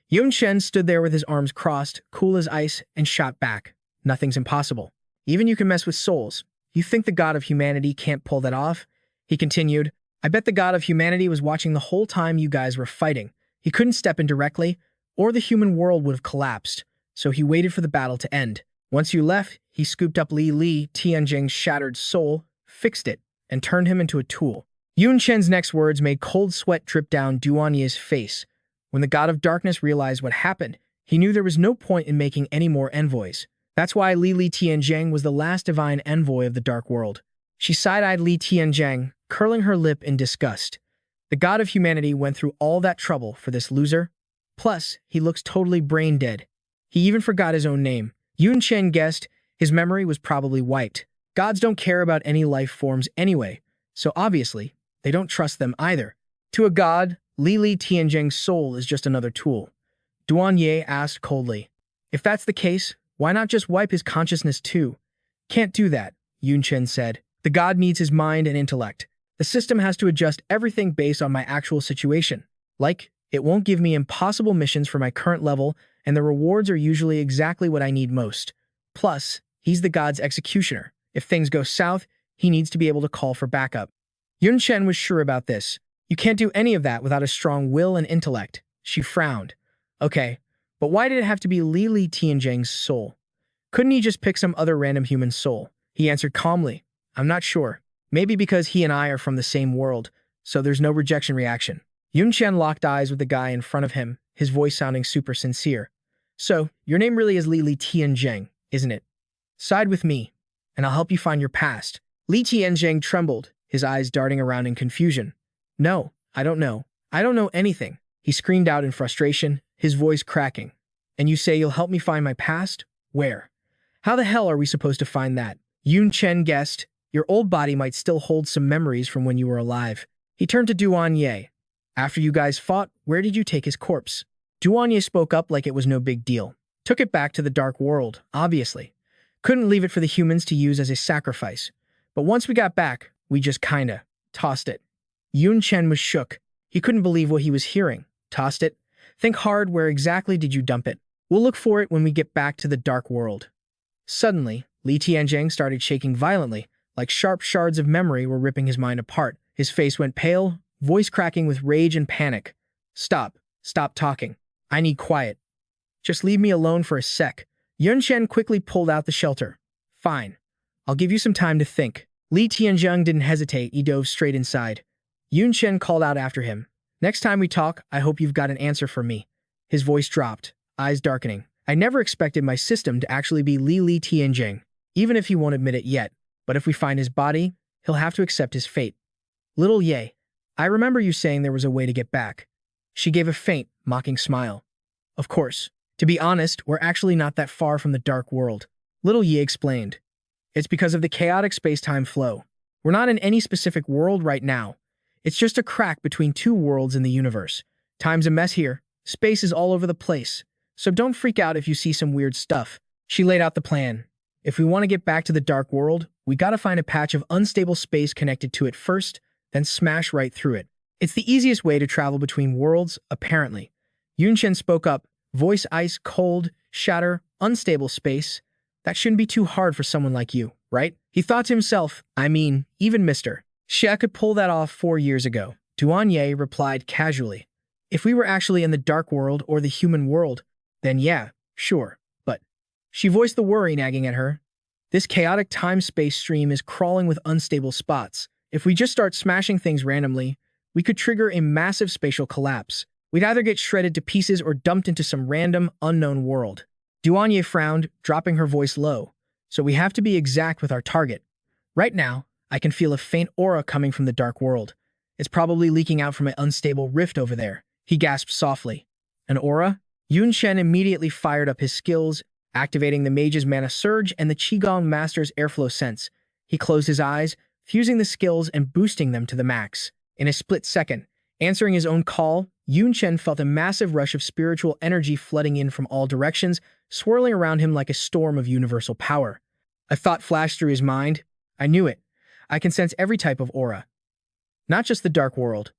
Yun Chen stood there with his arms crossed, cool as ice, and shot back. Nothing's impossible. Even you can mess with souls. You think the god of humanity can't pull that off? He continued, I bet the god of humanity was watching the whole time you guys were fighting. He couldn't step in directly, or the human world would have collapsed. So he waited for the battle to end. Once you left, he scooped up Li Tianjing's shattered soul, fixed it, and turned him into a tool. Yun Chen's next words made cold sweat drip down Duanye's face. When the god of darkness realized what happened, he knew there was no point in making any more envoys. That's why Li Tianjing was the last divine envoy of the dark world. She side-eyed Li Tianjing, curling her lip in disgust. The god of humanity went through all that trouble for this loser. Plus, he looks totally brain-dead. He even forgot his own name. Yun Chen guessed his memory was probably wiped. Gods don't care about any life forms anyway, so obviously, they don't trust them either. To a god, Li Tianjing's soul is just another tool. Duanye asked coldly. If that's the case, why not just wipe his consciousness too? Can't do that, Yun Chen said. The god needs his mind and intellect. The system has to adjust everything based on my actual situation. Like, it won't give me impossible missions for my current level, and the rewards are usually exactly what I need most. Plus, he's the god's executioner. If things go south, he needs to be able to call for backup. Yun Chen was sure about this. You can't do any of that without a strong will and intellect. She frowned. Okay, but why did it have to be Li Tianjing's soul? Couldn't he just pick some other random human soul? He answered calmly. I'm not sure. Maybe because he and I are from the same world, so there's no rejection reaction. Yun Chen locked eyes with the guy in front of him, his voice sounding super sincere. So, your name really is Li Tianjing, isn't it? Side with me, and I'll help you find your past. Li Tianjing trembled, his eyes darting around in confusion. No, I don't know. I don't know anything. He screamed out in frustration, his voice cracking. And you say you'll help me find my past? Where? How the hell are we supposed to find that? Yun Chen guessed. Your old body might still hold some memories from when you were alive. He turned to Duanye. After you guys fought, where did you take his corpse? Duanye spoke up like it was no big deal. Took it back to the dark world, obviously. Couldn't leave it for the humans to use as a sacrifice. But once we got back, we just kinda tossed it. Yun Chen was shook. He couldn't believe what he was hearing. Tossed it? Think hard, where exactly did you dump it? We'll look for it when we get back to the dark world. Suddenly, Li Tianjing started shaking violently, like sharp shards of memory were ripping his mind apart. His face went pale, voice cracking with rage and panic. Stop. Stop talking. I need quiet. Just leave me alone for a sec. Yun Chen quickly pulled out the shelter. Fine. I'll give you some time to think. Li Tianjing didn't hesitate. He dove straight inside. Yun Chen called out after him. Next time we talk, I hope you've got an answer for me. His voice dropped, eyes darkening. I never expected my system to actually be Li Tianjing, even if he won't admit it yet. But if we find his body, he'll have to accept his fate. Little Ye, I remember you saying there was a way to get back. She gave a faint, mocking smile. Of course. To be honest, we're actually not that far from the dark world. Little Ye explained. It's because of the chaotic space-time flow. We're not in any specific world right now. It's just a crack between two worlds in the universe. Time's a mess here. Space is all over the place. So don't freak out if you see some weird stuff. She laid out the plan. If we want to get back to the dark world, we gotta find a patch of unstable space connected to it first, then smash right through it. It's the easiest way to travel between worlds, apparently. Yun Chen spoke up, voice ice cold, shatter, unstable space. That shouldn't be too hard for someone like you, right? He thought to himself, I mean, even Mr. Xie could pull that off 4 years ago. Duanye replied casually. If we were actually in the dark world or the human world, then yeah, sure, but... She voiced the worry nagging at her. This chaotic time-space stream is crawling with unstable spots. If we just start smashing things randomly, we could trigger a massive spatial collapse. We'd either get shredded to pieces or dumped into some random, unknown world. Duanye frowned, dropping her voice low. So we have to be exact with our target. Right now, I can feel a faint aura coming from the dark world. It's probably leaking out from an unstable rift over there. He gasped softly. An aura? Yun Chen immediately fired up his skills, activating the Mage's Mana Surge and the Qigong Master's Airflow Sense. He closed his eyes, fusing the skills and boosting them to the max. In a split second, answering his own call, Yun Chen felt a massive rush of spiritual energy flooding in from all directions, swirling around him like a storm of universal power. A thought flashed through his mind. I knew it. I can sense every type of aura. Not just the dark world.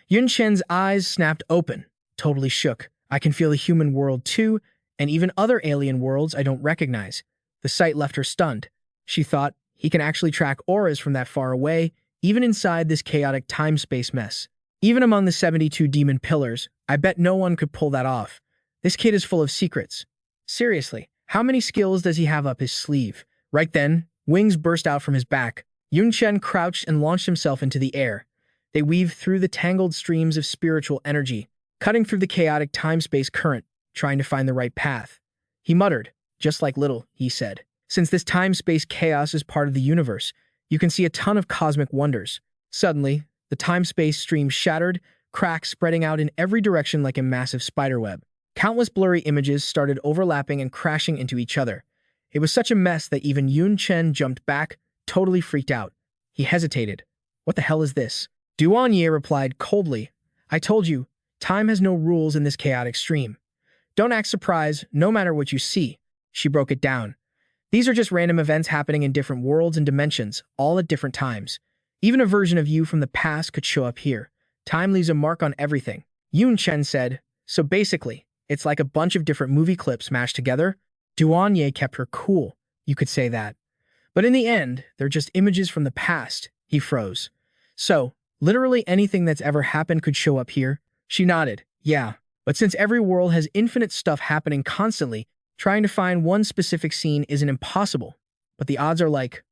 Yun Chen's eyes snapped open, totally shook. I can feel the human world too, and even other alien worlds I don't recognize. The sight left her stunned. She thought, he can actually track auras from that far away, even inside this chaotic time-space mess. Even among the 72 demon pillars, I bet no one could pull that off. This kid is full of secrets. Seriously, how many skills does he have up his sleeve? Right then, wings burst out from his back. Yun Chen crouched and launched himself into the air. They weaved through the tangled streams of spiritual energy, cutting through the chaotic time-space current, trying to find the right path. He muttered, just like Little, he said. Since this time-space chaos is part of the universe, you can see a ton of cosmic wonders. Suddenly, the time-space stream shattered, cracks spreading out in every direction like a massive spiderweb. Countless blurry images started overlapping and crashing into each other. It was such a mess that even Yun Chen jumped back, totally freaked out. He hesitated. What the hell is this? Duanye replied coldly. I told you, time has no rules in this chaotic stream. Don't act surprised, no matter what you see. She broke it down. These are just random events happening in different worlds and dimensions, all at different times. Even a version of you from the past could show up here. Time leaves a mark on everything. Yun Chen said, so basically, it's like a bunch of different movie clips mashed together. Duanye kept her cool, you could say that. But in the end, they're just images from the past. He froze. So, literally anything that's ever happened could show up here? She nodded. Yeah, but since every world has infinite stuff happening constantly, trying to find one specific scene isn't impossible. But the odds are like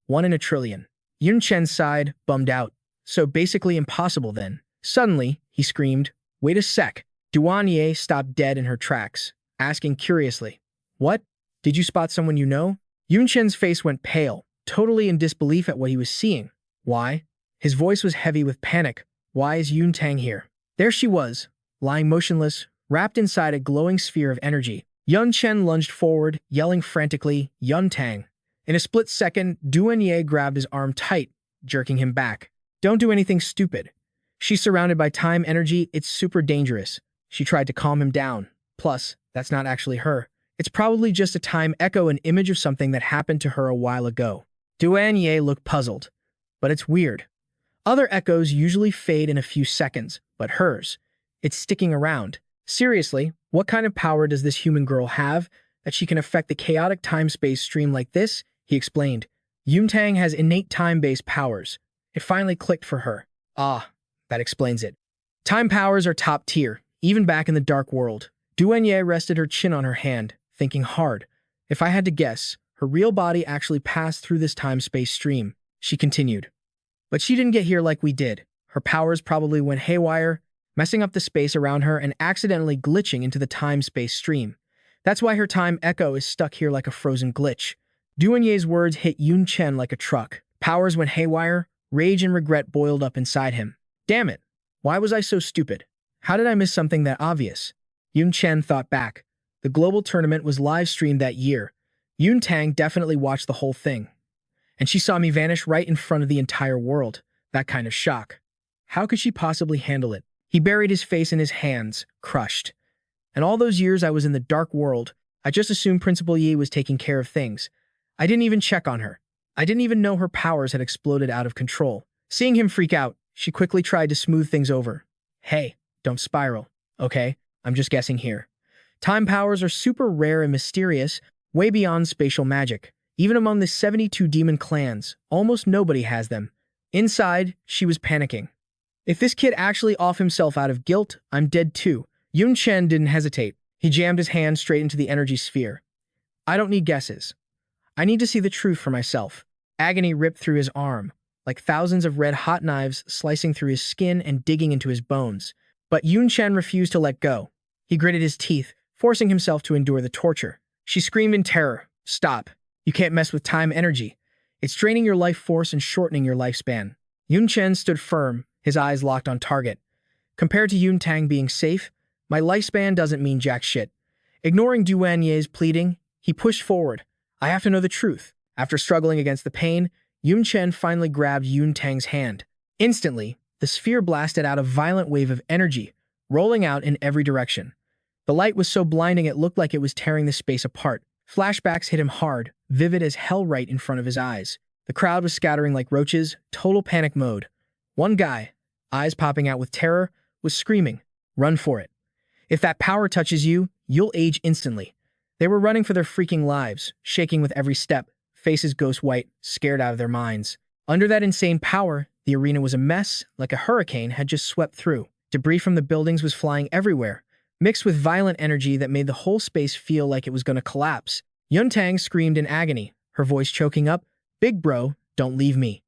1 in a trillion. Yun Chen sighed, bummed out. So basically impossible then. Suddenly, he screamed, wait a sec. Duanye stopped dead in her tracks, asking curiously, what? Did you spot someone you know? Yun Chen's face went pale, totally in disbelief at what he was seeing. Why? His voice was heavy with panic. Why is Yun Tang here? There she was, lying motionless, wrapped inside a glowing sphere of energy. Yun Chen lunged forward, yelling frantically, Yun Tang. In a split second, Duanye grabbed his arm tight, jerking him back. Don't do anything stupid. She's surrounded by time energy, it's super dangerous. She tried to calm him down. Plus, that's not actually her. It's probably just a time echo, an image of something that happened to her a while ago. Duanye looked puzzled. But it's weird. Other echoes usually fade in a few seconds, but hers, it's sticking around. Seriously, what kind of power does this human girl have that she can affect the chaotic time-space stream like this? He explained. Yun Tang has innate time-based powers. It finally clicked for her. Ah, that explains it. Time powers are top tier, even back in the dark world. Duenye rested her chin on her hand, thinking hard. If I had to guess, her real body actually passed through this time-space stream. She continued. But she didn't get here like we did. Her powers probably went haywire, messing up the space around her and accidentally glitching into the time-space stream. That's why her time echo is stuck here like a frozen glitch. Duenye's words hit Yun Chen like a truck. Powers went haywire, rage and regret boiled up inside him. Damn it! Why was I so stupid? How did I miss something that obvious? Yun Chen thought back. The global tournament was live-streamed that year. Yun Tang definitely watched the whole thing. And she saw me vanish right in front of the entire world. That kind of shock. How could she possibly handle it? He buried his face in his hands, crushed. And all those years I was in the dark world, I just assumed Principal Yi was taking care of things. I didn't even check on her. I didn't even know her powers had exploded out of control. Seeing him freak out, she quickly tried to smooth things over. Hey, don't spiral, okay? I'm just guessing here. Time powers are super rare and mysterious, way beyond spatial magic. Even among the 72 demon clans, almost nobody has them. Inside, she was panicking. If this kid actually off himself out of guilt, I'm dead too. Yun Chen didn't hesitate. He jammed his hand straight into the energy sphere. I don't need guesses. I need to see the truth for myself. Agony ripped through his arm, like thousands of red-hot knives slicing through his skin and digging into his bones. But Yun Chen refused to let go. He gritted his teeth, forcing himself to endure the torture. She screamed in terror. Stop. You can't mess with time energy. It's draining your life force and shortening your lifespan. Yun Chen stood firm, his eyes locked on target. Compared to Yun Tang being safe, my lifespan doesn't mean jack shit. Ignoring Duenye's pleading, he pushed forward. I have to know the truth. After struggling against the pain, Yun Chen finally grabbed Yun Tang's hand. Instantly, the sphere blasted out a violent wave of energy, rolling out in every direction. The light was so blinding it looked like it was tearing the space apart. Flashbacks hit him hard, vivid as hell right in front of his eyes. The crowd was scattering like roaches, total panic mode. One guy, eyes popping out with terror, was screaming, "Run for it. If that power touches you, you'll age instantly." They were running for their freaking lives, shaking with every step, faces ghost white, scared out of their minds. Under that insane power, the arena was a mess, like a hurricane had just swept through. Debris from the buildings was flying everywhere, mixed with violent energy that made the whole space feel like it was going to collapse. Yun Tang screamed in agony, her voice choking up, "Big bro, don't leave me."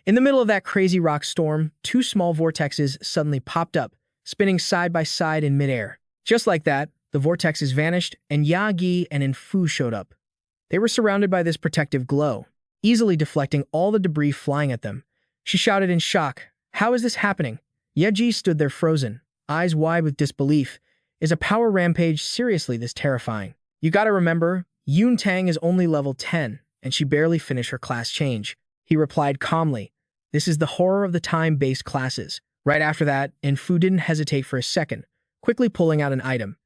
In the middle of that crazy rock storm, two small vortexes suddenly popped up, spinning side by side in midair. Just like that, the vortexes vanished, and Yagi and Infu showed up. They were surrounded by this protective glow, easily deflecting all the debris flying at them. She shouted in shock, "How is this happening?" Yeji stood there frozen, eyes wide with disbelief. Is a power rampage seriously this terrifying? You gotta remember, Yun Tang is only level 10, and she barely finished her class change. He replied calmly, "This is the horror of the time-based classes." Right after that, Infu didn't hesitate for a second, quickly pulling out an item.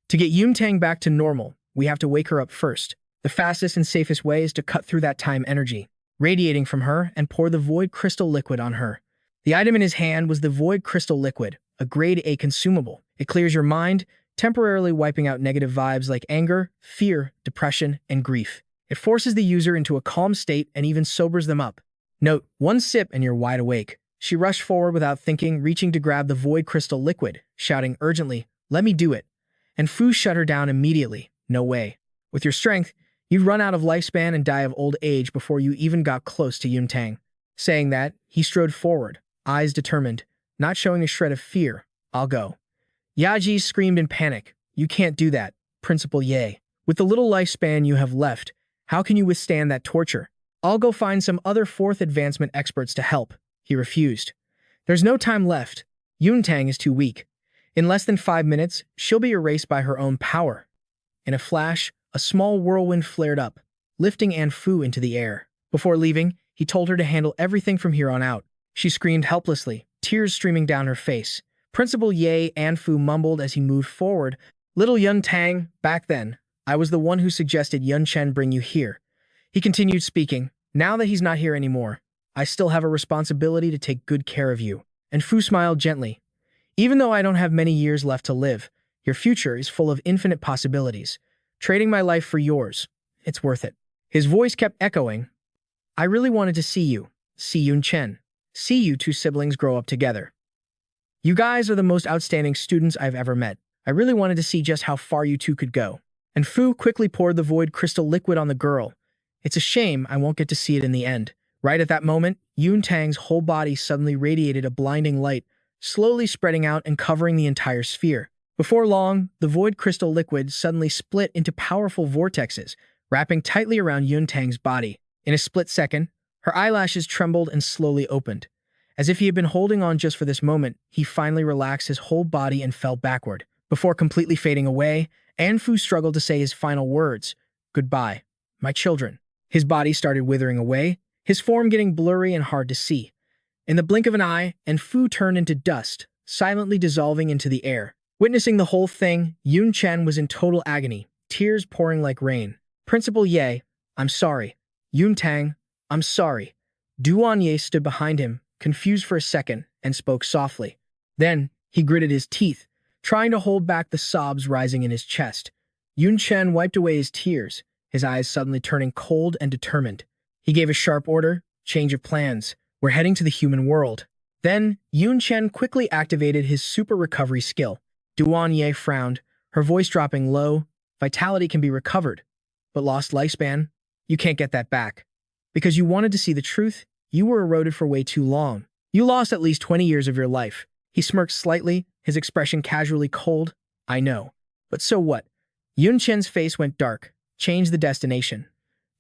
To get Yun Tang back to normal, we have to wake her up first. The fastest and safest way is to cut through that time energy, radiating from her, and pour the void crystal liquid on her. The item in his hand was the void crystal liquid, a grade A consumable. It clears your mind, temporarily wiping out negative vibes like anger, fear, depression, and grief. It forces the user into a calm state and even sobers them up. Note, one sip and you're wide awake. She rushed forward without thinking, reaching to grab the void crystal liquid, shouting urgently, "Let me do it." And Fu shut her down immediately. No way. With your strength, you'd run out of lifespan and die of old age before you even got close to Yun Tang. Saying that, he strode forward, eyes determined, not showing a shred of fear. "I'll go." Yaji screamed in panic. "You can't do that, Principal Ye. With the little lifespan you have left, how can you withstand that torture?" "I'll go find some other fourth advancement experts to help." He refused. "There's no time left. Yun Tang is too weak. In less than 5 minutes, she'll be erased by her own power." In a flash, a small whirlwind flared up, lifting Anfu into the air. Before leaving, he told her to handle everything from here on out. She screamed helplessly, tears streaming down her face. Principal Ye Anfu mumbled as he moved forward, "Little Yun Tang, back then, I was the one who suggested Yun Chen bring you here." He continued speaking, "Now that he's not here anymore, I still have a responsibility to take good care of you." And Fu smiled gently. "Even though I don't have many years left to live, Your future is full of infinite possibilities. Trading my life for yours. It's worth it. His voice kept echoing. I really wanted to see you. See Yun Chen. See you two siblings grow up together. You guys are the most outstanding students I've ever met. I really wanted to see just how far you two could go. And Fu quickly poured the void crystal liquid on the girl. It's a shame I won't get to see it in the end. Right at that moment, Yun Tang's whole body suddenly radiated a blinding light, slowly spreading out and covering the entire sphere. Before long, the void crystal liquid suddenly split into powerful vortexes, wrapping tightly around Yun Tang's body. In a split second, her eyelashes trembled and slowly opened. As if he had been holding on just for this moment, he finally relaxed his whole body and fell backward. Before completely fading away, Anfu struggled to say his final words. Goodbye, my children. His body started withering away, his form getting blurry and hard to see. In the blink of an eye, Anfu turned into dust, silently dissolving into the air. Witnessing the whole thing, Yun Chen was in total agony, tears pouring like rain. Principal Ye, I'm sorry. Yun Tang, I'm sorry. Duan Ye stood behind him, confused for a second, and spoke softly. Then, he gritted his teeth, trying to hold back the sobs rising in his chest. Yun Chen wiped away his tears, his eyes suddenly turning cold and determined. He gave a sharp order, change of plans. We're heading to the human world. Then, Yun Chen quickly activated his super recovery skill. Duan Ye frowned, her voice dropping low. Vitality can be recovered, but lost lifespan? You can't get that back. Because you wanted to see the truth, you were eroded for way too long. You lost at least 20 years of your life. He smirked slightly, his expression casually cold. I know. But so what? Yun Chen's face went dark, changed the destination.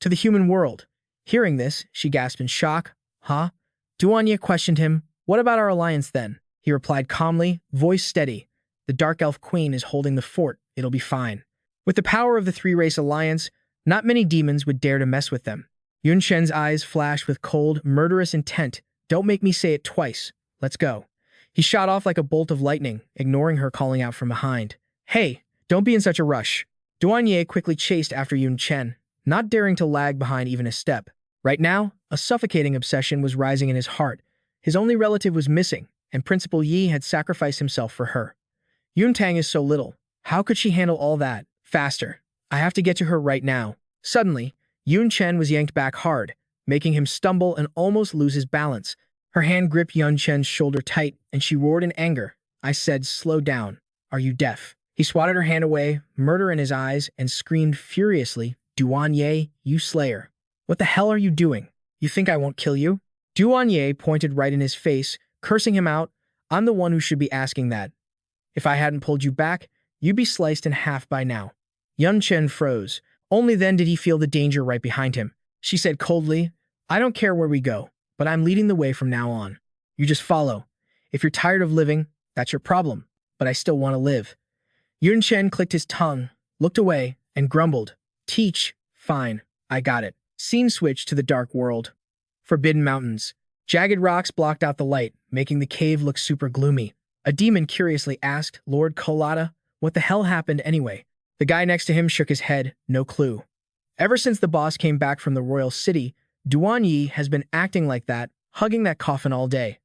To the human world. Hearing this, she gasped in shock. Huh? Duan Ye questioned him. What about our alliance then? He replied calmly, voice steady. The Dark Elf Queen is holding the fort. It'll be fine. With the power of the three-race alliance, not many demons would dare to mess with them. Yun Chen's eyes flashed with cold, murderous intent. Don't make me say it twice. Let's go. He shot off like a bolt of lightning, ignoring her calling out from behind. Hey, don't be in such a rush. Duan Ye quickly chased after Yun Chen, not daring to lag behind even a step. Right now, a suffocating obsession was rising in his heart. His only relative was missing, and Principal Yi had sacrificed himself for her. Yun Tang is so little. How could she handle all that? Faster. I have to get to her right now. Suddenly, Yun Chen was yanked back hard, making him stumble and almost lose his balance. Her hand gripped Yun Chen's shoulder tight, and she roared in anger. I said, slow down. Are you deaf? He swatted her hand away, murder in his eyes, and screamed furiously, Duan Ye, you slayer. What the hell are you doing? You think I won't kill you? Duan Ye pointed right in his face, cursing him out. I'm the one who should be asking that. If I hadn't pulled you back, you'd be sliced in half by now. Yun Chen froze. Only then did he feel the danger right behind him. She said coldly, I don't care where we go, but I'm leading the way from now on. You just follow. If you're tired of living, that's your problem, but I still want to live. Yun Chen clicked his tongue, looked away, and grumbled, Teach, fine, I got it. Scene switched to the dark world. Forbidden mountains. Jagged rocks blocked out the light, making the cave look super gloomy. A demon curiously asked Lord Colada, what the hell happened anyway? The guy next to him shook his head, no clue. Ever since the boss came back from the royal city, Duan Yi has been acting like that, hugging that coffin all day.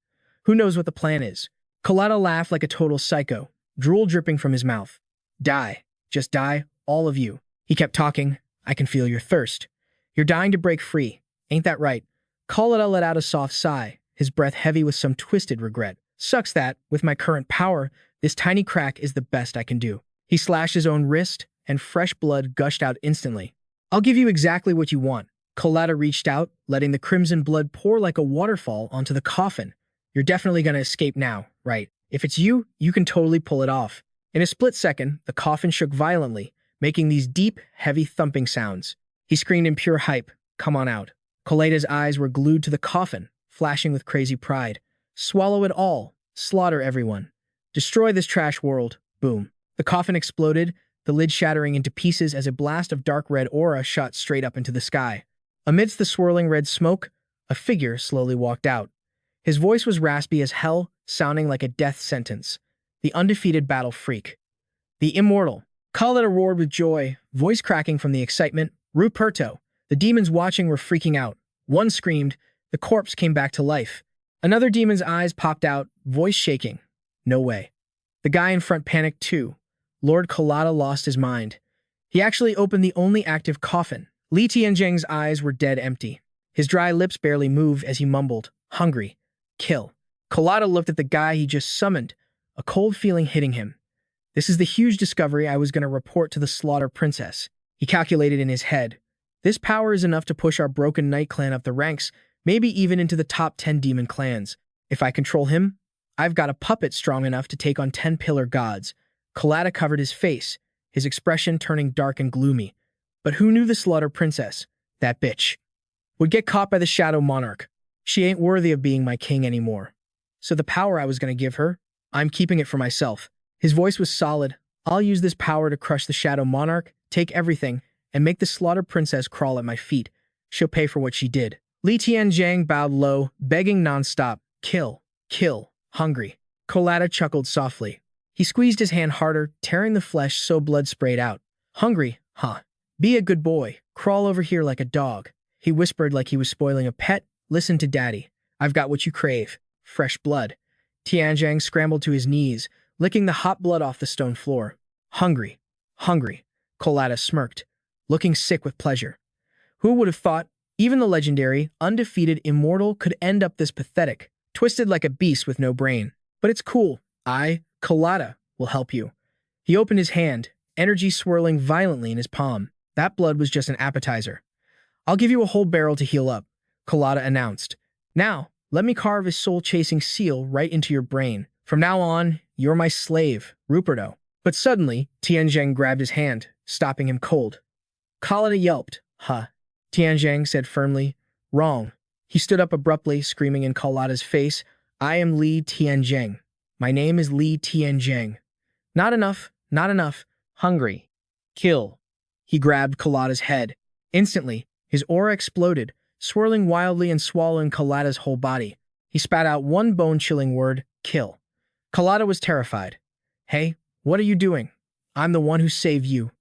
Who knows what the plan is? Colada laughed like a total psycho, drool dripping from his mouth. Die. Just die, all of you. He kept talking. I can feel your thirst. You're dying to break free. Ain't that right? Colada let out a soft sigh, his breath heavy with some twisted regret. Sucks that, with my current power, this tiny crack is the best I can do. He slashed his own wrist, and fresh blood gushed out instantly. I'll give you exactly what you want. Colada reached out, letting the crimson blood pour like a waterfall onto the coffin. You're definitely gonna escape now, right? If it's you, you can totally pull it off. In a split second, the coffin shook violently, making these deep, heavy thumping sounds. He screamed in pure hype, come on out. Colada's eyes were glued to the coffin, flashing with crazy pride. Swallow it all. Slaughter everyone. Destroy this trash world. Boom. The coffin exploded, the lid shattering into pieces as a blast of dark red aura shot straight up into the sky. Amidst the swirling red smoke, a figure slowly walked out. His voice was raspy as hell, sounding like a death sentence. The undefeated battle freak. The immortal. Colada roared with joy, voice cracking from the excitement. Ruperto. The demons watching were freaking out. One screamed. The corpse came back to life. Another demon's eyes popped out, voice shaking. No way. The guy in front panicked too. Lord Colada lost his mind. He actually opened the only active coffin. Li Tianzheng's eyes were dead empty. His dry lips barely moved as he mumbled, "Hungry. Kill." Colada looked at the guy he just summoned, a cold feeling hitting him. This is the huge discovery I was going to report to the Slaughter Princess. He calculated in his head. This power is enough to push our broken Knight clan up the ranks, maybe even into the top 10 demon clans. If I control him, I've got a puppet strong enough to take on 10 pillar gods. Colada covered his face, his expression turning dark and gloomy. But who knew the Slaughter Princess, that bitch, would get caught by the Shadow Monarch? She ain't worthy of being my king anymore. So the power I was going to give her, I'm keeping it for myself. His voice was solid. I'll use this power to crush the Shadow Monarch, take everything, and make the Slaughter Princess crawl at my feet. She'll pay for what she did. Li Tianzheng bowed low, begging nonstop, "Kill, kill, hungry." Colada chuckled softly. He squeezed his hand harder, tearing the flesh so blood sprayed out. "Hungry, huh? Be a good boy. Crawl over here like a dog." He whispered like he was spoiling a pet. "Listen to daddy. I've got what you crave. Fresh blood." Tianzheng scrambled to his knees, licking the hot blood off the stone floor. "Hungry, hungry." Colada smirked, looking sick with pleasure. Who would have thought even the legendary, undefeated immortal could end up this pathetic, twisted like a beast with no brain? But it's cool. Colada, will help you. He opened his hand, energy swirling violently in his palm. That blood was just an appetizer. "I'll give you a whole barrel to heal up," Colada announced. "Now, let me carve his soul-chasing seal right into your brain. From now on, you're my slave, Ruperto." But suddenly, Tianzheng grabbed his hand, stopping him cold. Colada yelped. "Huh." Tianzheng said firmly. "Wrong." He stood up abruptly, screaming in Colada's face, "I am Li Tianzheng. My name is Li Tianzheng." "Not enough, not enough. Hungry. Kill." He grabbed Colada's head. Instantly, his aura exploded, swirling wildly and swallowing Colada's whole body. He spat out one bone-chilling word, "Kill." Colada was terrified. "Hey, what are you doing? I'm the one who saved you.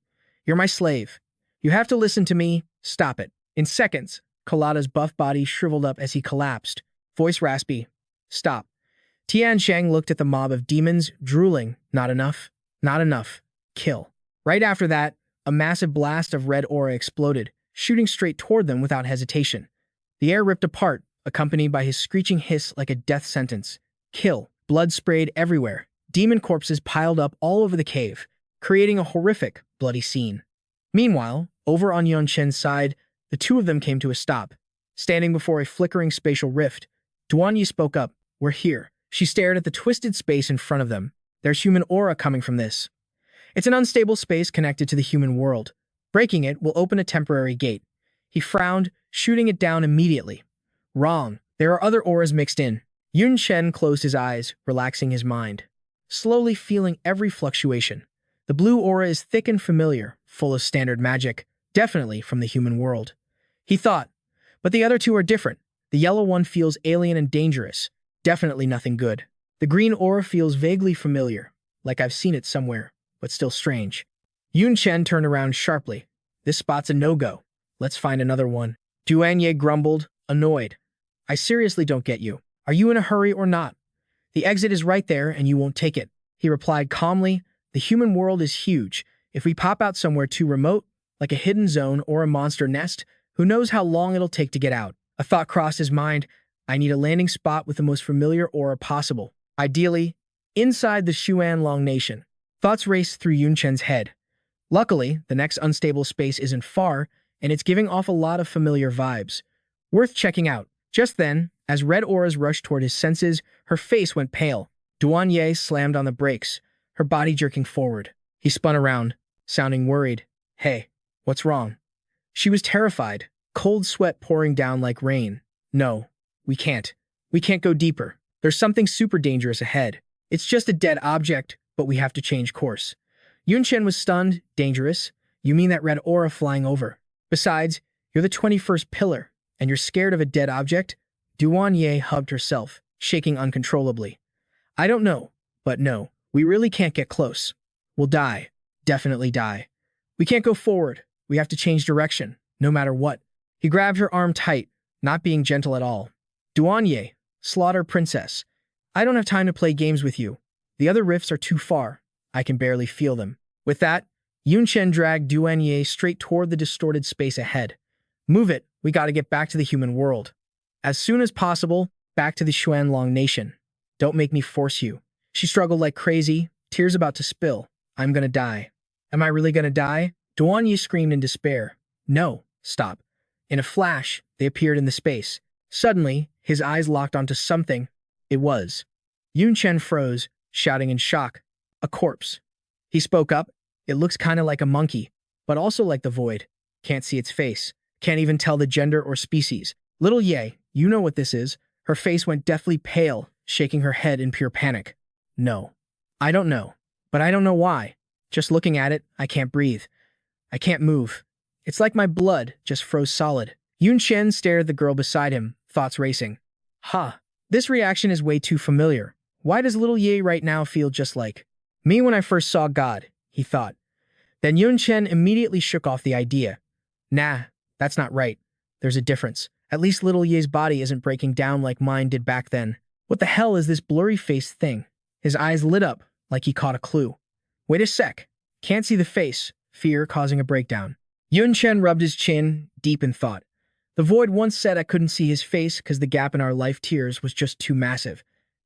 You're my slave. You have to listen to me. Stop it." In seconds, Colada's buff body shriveled up as he collapsed, voice raspy. "Stop." Tianzheng looked at the mob of demons, drooling. "Not enough. Not enough. Kill." Right after that, a massive blast of red aura exploded, shooting straight toward them without hesitation. The air ripped apart, accompanied by his screeching hiss like a death sentence. "Kill." Blood sprayed everywhere. Demon corpses piled up all over the cave, creating a horrific, bloody scene. Meanwhile, over on Yun Chen's side, the two of them came to a stop. Standing before a flickering spatial rift, Duanyi spoke up. "We're here." She stared at the twisted space in front of them. "There's human aura coming from this. It's an unstable space connected to the human world. Breaking it will open a temporary gate." He frowned, shooting it down immediately. "Wrong. There are other auras mixed in." Yun Chen closed his eyes, relaxing his mind, slowly feeling every fluctuation. The blue aura is thick and familiar, full of standard magic, definitely from the human world. He thought, but the other two are different. The yellow one feels alien and dangerous, definitely nothing good. The green aura feels vaguely familiar, like I've seen it somewhere, but still strange. Yun Chen turned around sharply. "This spot's a no-go. Let's find another one." Duanyi grumbled, annoyed. "I seriously don't get you. Are you in a hurry or not? The exit is right there and you won't take it." He replied calmly, "The human world is huge. If we pop out somewhere too remote, like a hidden zone or a monster nest, who knows how long it'll take to get out." A thought crossed his mind. I need a landing spot with the most familiar aura possible. Ideally, inside the Xuanlong Nation. Thoughts raced through Yun Chen's head. Luckily, the next unstable space isn't far, and it's giving off a lot of familiar vibes. Worth checking out. Just then, as red auras rushed toward his senses, her face went pale. Duanyi slammed on the brakes, her body jerking forward. He spun around, sounding worried. "Hey, what's wrong?" She was terrified, cold sweat pouring down like rain. "No, we can't. We can't go deeper. There's something super dangerous ahead. It's just a dead object, but we have to change course." Yun Chen was stunned. "Dangerous? You mean that red aura flying over? Besides, you're the 21st pillar, and you're scared of a dead object?" Duanyi hugged herself, shaking uncontrollably. "I don't know, but no, we really can't get close. We'll die. Definitely die. We can't go forward. We have to change direction, no matter what." He grabbed her arm tight, not being gentle at all. "Duanyi, Slaughter Princess, I don't have time to play games with you. The other rifts are too far. I can barely feel them. With that, Yun Chen dragged Duan Ye straight toward the distorted space ahead. Move it, we gotta get back to the human world. As soon as possible, back to the Xuanlong nation. Don't make me force you. She struggled like crazy, tears about to spill. I'm gonna die. Am I really gonna die? Duan Ye screamed in despair. No, stop. In a flash, they appeared in the space. Suddenly, his eyes locked onto something. It was. Yun Chen froze, shouting in shock. A corpse. He spoke up. It looks kinda like a monkey, but also like the void. Can't see its face. Can't even tell the gender or species. Little Ye, you know what this is. Her face went deathly pale, shaking her head in pure panic. No. I don't know. But I don't know why. Just looking at it, I can't breathe. I can't move. It's like my blood just froze solid. Yun Chen stared at the girl beside him, thoughts racing. Huh. This reaction is way too familiar. Why does little Ye right now feel just like me when I first saw God, he thought. Then Yun Chen immediately shook off the idea. Nah, that's not right. There's a difference. At least little Ye's body isn't breaking down like mine did back then. What the hell is this blurry-faced thing? His eyes lit up, like he caught a clue. Wait a sec. Can't see the face, fear causing a breakdown. Yun Chen rubbed his chin, deep in thought. The void once said I couldn't see his face because the gap in our life tiers was just too massive.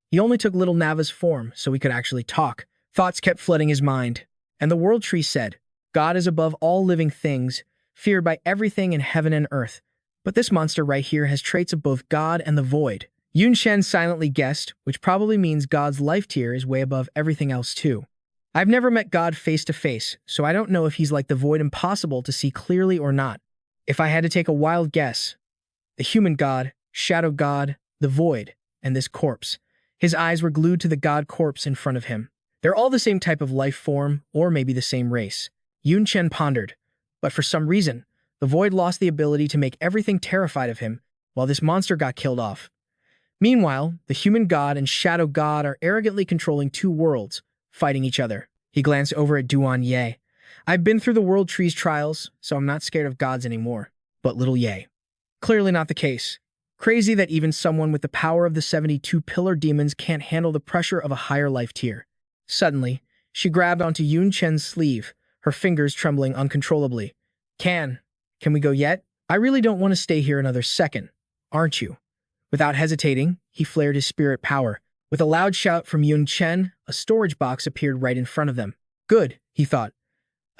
He only took little Nava's form so he could actually talk. Thoughts kept flooding his mind. And the world tree said, God is above all living things, feared by everything in heaven and earth. But this monster right here has traits of both God and the void. Yun Chen silently guessed, which probably means God's life tier is way above everything else too. I've never met God face to face, so I don't know if he's like the void, impossible to see clearly or not. If I had to take a wild guess, the human God, shadow God, the void, and this corpse. His eyes were glued to the God corpse in front of him. They're all the same type of life form, or maybe the same race. Yun Chen pondered. But for some reason, the void lost the ability to make everything terrified of him, while this monster got killed off. Meanwhile, the human God and shadow God are arrogantly controlling two worlds, fighting each other. He glanced over at Duan Ye. I've been through the world tree's trials, so I'm not scared of gods anymore. But little Ye. Clearly not the case. Crazy that even someone with the power of the 72 pillar demons can't handle the pressure of a higher life tier. Suddenly, she grabbed onto Yun Chen's sleeve, her fingers trembling uncontrollably. Can we go yet? I really don't want to stay here another second, aren't you? Without hesitating, he flared his spirit power. With a loud shout from Yun Chen, a storage box appeared right in front of them. Good, he thought.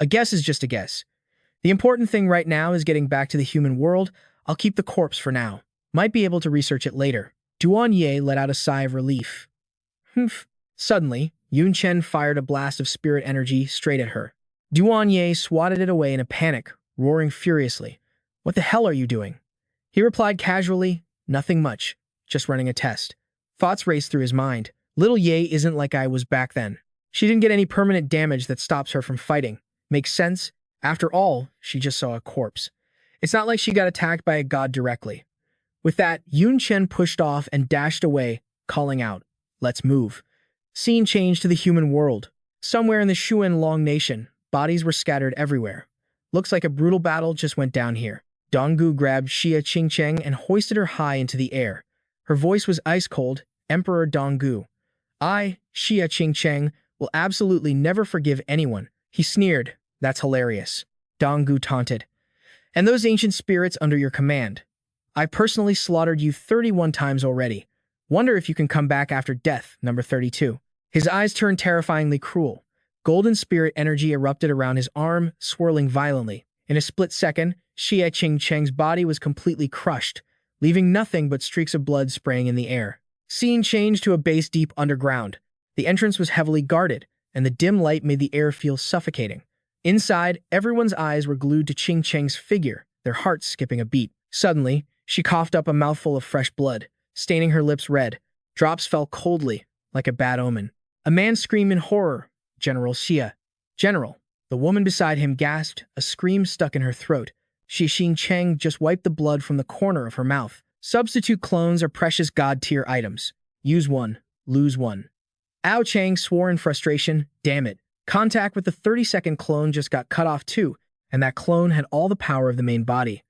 A guess is just a guess. The important thing right now is getting back to the human world. I'll keep the corpse for now. Might be able to research it later. Duan Ye let out a sigh of relief. Humph. Suddenly, Yun Chen fired a blast of spirit energy straight at her. Duan Ye swatted it away in a panic, roaring furiously. What the hell are you doing? He replied casually, nothing much, just running a test. Thoughts raced through his mind. Little Ye isn't like I was back then. She didn't get any permanent damage that stops her from fighting. Makes sense. After all, she just saw a corpse. It's not like she got attacked by a god directly. With that, Yun Chen pushed off and dashed away, calling out, let's move. Scene changed to the human world. Somewhere in the Xuanlong nation, bodies were scattered everywhere. Looks like a brutal battle just went down here. Donggu grabbed Xia Qingcheng and hoisted her high into the air. Her voice was ice cold. Emperor Donggu. I, Xia Qingcheng, will absolutely never forgive anyone. He sneered. That's hilarious. Donggu taunted. And those ancient spirits under your command. I personally slaughtered you 31 times already. Wonder if you can come back after death, number 32. His eyes turned terrifyingly cruel. Golden spirit energy erupted around his arm, swirling violently. In a split second, Xia Qingcheng's body was completely crushed, leaving nothing but streaks of blood spraying in the air. Scene changed to a base deep underground. The entrance was heavily guarded, and the dim light made the air feel suffocating. Inside, everyone's eyes were glued to Qingcheng's figure, their hearts skipping a beat. Suddenly, she coughed up a mouthful of fresh blood, staining her lips red. Drops fell coldly, like a bad omen. A man screamed in horror. General Xia. General. The woman beside him gasped, a scream stuck in her throat. Xi Qingcheng just wiped the blood from the corner of her mouth. Substitute clones are precious god-tier items. Use one, lose one. Ao Chang swore in frustration. Damn it. Contact with the 32nd clone just got cut off too, and that clone had all the power of the main body.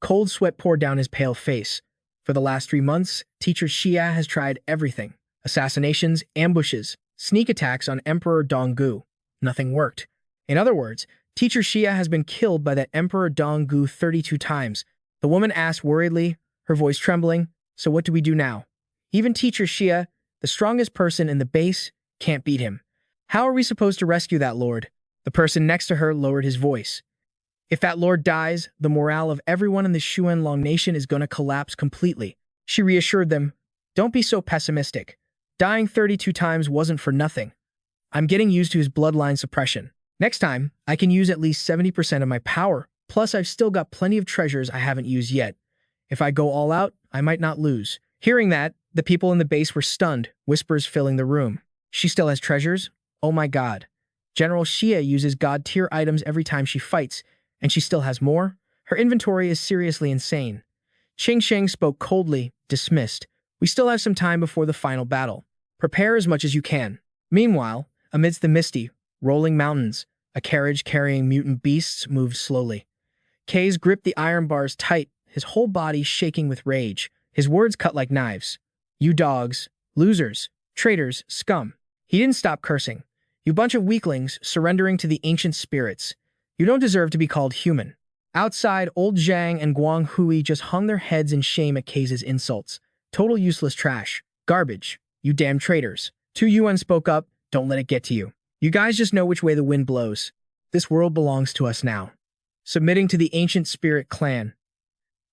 Cold sweat poured down his pale face. For the last 3 months, Teacher Xia has tried everything. Assassinations, ambushes, sneak attacks on Emperor Donggu. Nothing worked. In other words, Teacher Xia has been killed by that Emperor Dong Gu 32 times. The woman asked worriedly, her voice trembling, so what do we do now? Even Teacher Xia, the strongest person in the base, can't beat him. How are we supposed to rescue that lord? The person next to her lowered his voice. If that lord dies, the morale of everyone in the Xuanlong nation is going to collapse completely. She reassured them, don't be so pessimistic. Dying 32 times wasn't for nothing. I'm getting used to his bloodline suppression. Next time, I can use at least 70% of my power, plus I've still got plenty of treasures I haven't used yet. If I go all out, I might not lose. Hearing that, the people in the base were stunned, whispers filling the room. She still has treasures? Oh my god. General Xia uses god-tier items every time she fights, and she still has more? Her inventory is seriously insane. Qing Sheng spoke coldly, dismissed. We still have some time before the final battle. Prepare as much as you can. Meanwhile, amidst the misty, rolling mountains, a carriage carrying mutant beasts moved slowly. Kaze gripped the iron bars tight, his whole body shaking with rage. His words cut like knives. You dogs, losers, traitors, scum. He didn't stop cursing. You bunch of weaklings surrendering to the ancient spirits. You don't deserve to be called human. Outside, old Zhang and Guang Hui just hung their heads in shame at Kaze's insults. Total useless trash. Garbage. You damn traitors. Tu Yuan spoke up, don't let it get to you. You guys just know which way the wind blows. This world belongs to us now. Submitting to the ancient spirit clan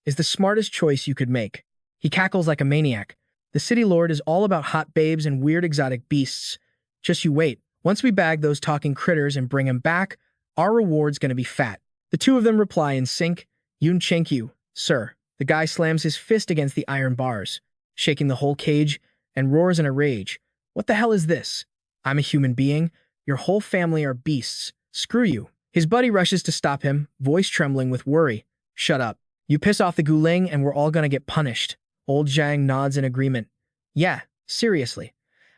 is the smartest choice you could make. He cackles like a maniac. The city lord is all about hot babes and weird exotic beasts. Just you wait. Once we bag those talking critters and bring them back, our reward's gonna be fat. The two of them reply in sync, Yun Chen, sir. The guy slams his fist against the iron bars, shaking the whole cage, and roars in a rage. What the hell is this? I'm a human being. Your whole family are beasts. Screw you. His buddy rushes to stop him, voice trembling with worry. Shut up. You piss off the Guling and we're all gonna get punished. Old Zhang nods in agreement. Yeah, seriously.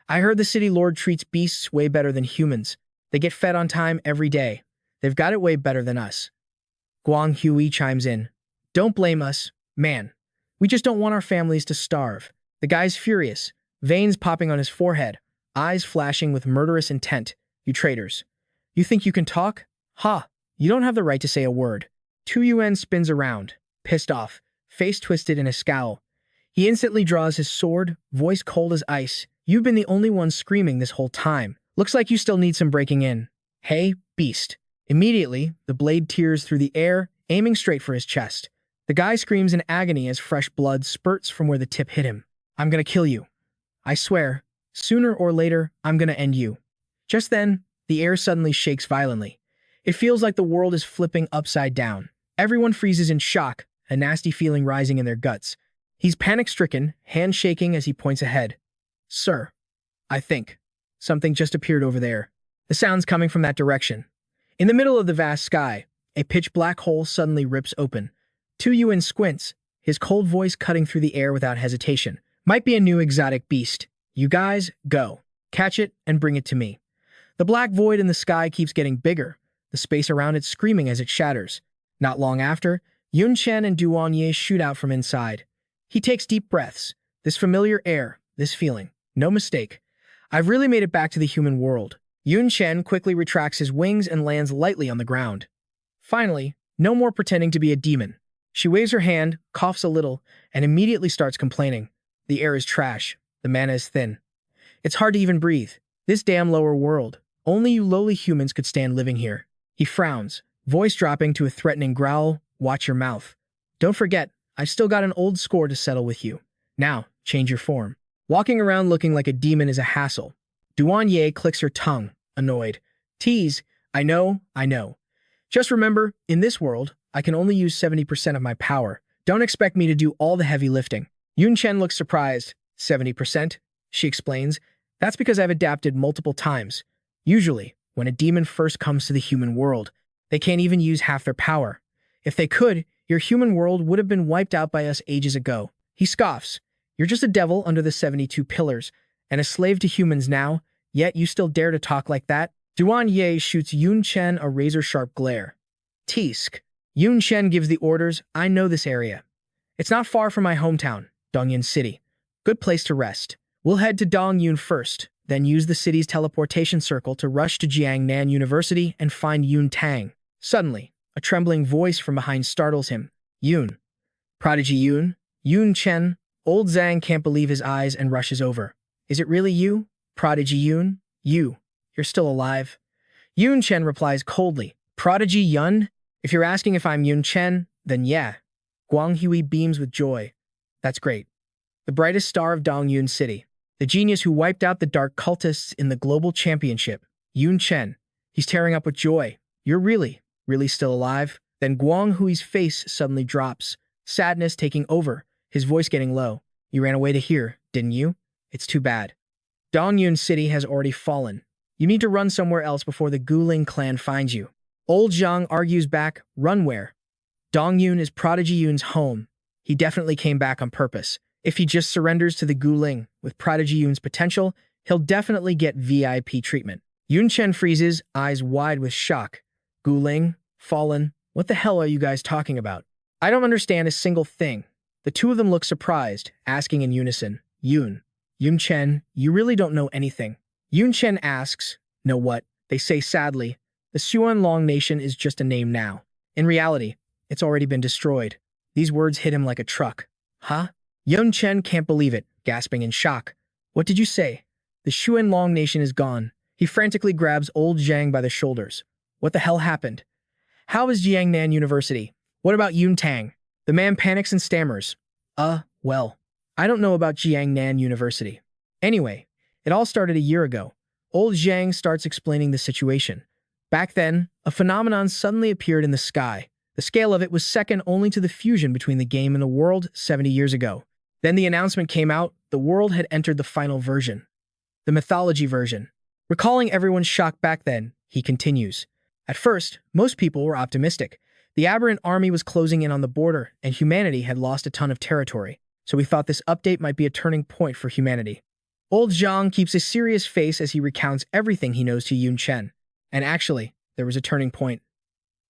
I heard the city lord treats beasts way better than humans. They get fed on time every day. They've got it way better than us. Guang Hui chimes in. Don't blame us, man. We just don't want our families to starve. The guy's furious, veins popping on his forehead, eyes flashing with murderous intent. You traitors. You think you can talk? Ha! You don't have the right to say a word. Tu Yuan spins around, pissed off, face twisted in a scowl. He instantly draws his sword, voice cold as ice. You've been the only one screaming this whole time. Looks like you still need some breaking in. Hey, beast. Immediately, the blade tears through the air, aiming straight for his chest. The guy screams in agony as fresh blood spurts from where the tip hit him. I'm gonna kill you. I swear, sooner or later, I'm gonna end you. Just then, the air suddenly shakes violently. It feels like the world is flipping upside down. Everyone freezes in shock, a nasty feeling rising in their guts. He's panic-stricken, hand shaking as he points ahead. Sir, I think something just appeared over there. The sound's coming from that direction. In the middle of the vast sky, a pitch-black hole suddenly rips open. Tu Yuan squints, his cold voice cutting through the air without hesitation. Might be a new exotic beast. You guys, go. Catch it and bring it to me. The black void in the sky keeps getting bigger, the space around it screaming as it shatters. Not long after, Yun Chen and Duan Ye shoot out from inside. He takes deep breaths. This familiar air, this feeling. No mistake. I've really made it back to the human world. Yun Chen quickly retracts his wings and lands lightly on the ground. Finally, no more pretending to be a demon. She waves her hand, coughs a little, and immediately starts complaining. The air is trash. The mana is thin. It's hard to even breathe. This damn lower world. Only you lowly humans could stand living here. He frowns, voice dropping to a threatening growl. Watch your mouth. Don't forget, I've still got an old score to settle with you. Now, change your form. Walking around looking like a demon is a hassle. Duan Ye clicks her tongue, annoyed. Tease, I know. Just remember, in this world, I can only use 70% of my power. Don't expect me to do all the heavy lifting. Yun Chen looks surprised. 70%? She explains. That's because I've adapted multiple times. Usually, when a demon first comes to the human world, they can't even use half their power. If they could, your human world would have been wiped out by us ages ago. He scoffs. You're just a devil under the 72 pillars, and a slave to humans now, yet you still dare to talk like that? Duan Ye shoots Yun Chen a razor-sharp glare. Teask. Yun Chen gives the orders. I know this area. It's not far from my hometown, Dongyun City. Good place to rest. We'll head to Dongyun first, then used the city's teleportation circle to rush to Jiangnan University and find Yun Tang. Suddenly, a trembling voice from behind startles him. Yun. Prodigy Yun? Yun Chen. Old Zhang can't believe his eyes and rushes over. Is it really you? Prodigy Yun? You're still alive. Yun Chen replies coldly. Prodigy Yun? If you're asking if I'm Yun Chen, then yeah. Guang Hui beams with joy. That's great. The brightest star of Dongyun City. The genius who wiped out the dark cultists in the global championship. Yun Chen. He's tearing up with joy. You're really still alive? Then Guang Hui's face suddenly drops. Sadness taking over, his voice getting low. You ran away to here, didn't you? It's too bad. Dongyun City has already fallen. You need to run somewhere else before the Guling clan finds you. Old Zhang argues back, run where? Dongyun is Prodigy Yun's home. He definitely came back on purpose. If he just surrenders to the Guling, with Prodigy Yun's potential, he'll definitely get VIP treatment. Yun Chen freezes, eyes wide with shock. Guling? Fallen? What the hell are you guys talking about? I don't understand a single thing. The two of them look surprised, asking in unison, Yun Chen, you really don't know anything. Yun Chen asks, know what? They say sadly, the Xuanlong Nation is just a name now. In reality, it's already been destroyed. These words hit him like a truck. Huh? Yun Chen can't believe it, gasping in shock. What did you say? The Xuanlong Nation is gone. He frantically grabs old Zhang by the shoulders. What the hell happened? How is Jiangnan University? What about Yun Tang? The man panics and stammers. Well, I don't know about Jiangnan University. Anyway, it all started a year ago. Old Zhang starts explaining the situation. Back then, a phenomenon suddenly appeared in the sky. The scale of it was second only to the fusion between the game and the world 70 years ago. Then the announcement came out, the world had entered the final version. The mythology version. Recalling everyone's shock back then, he continues. At first, most people were optimistic. The aberrant army was closing in on the border, and humanity had lost a ton of territory. So we thought this update might be a turning point for humanity. Old Zhang keeps a serious face as he recounts everything he knows to Yun Chen. And actually, there was a turning point.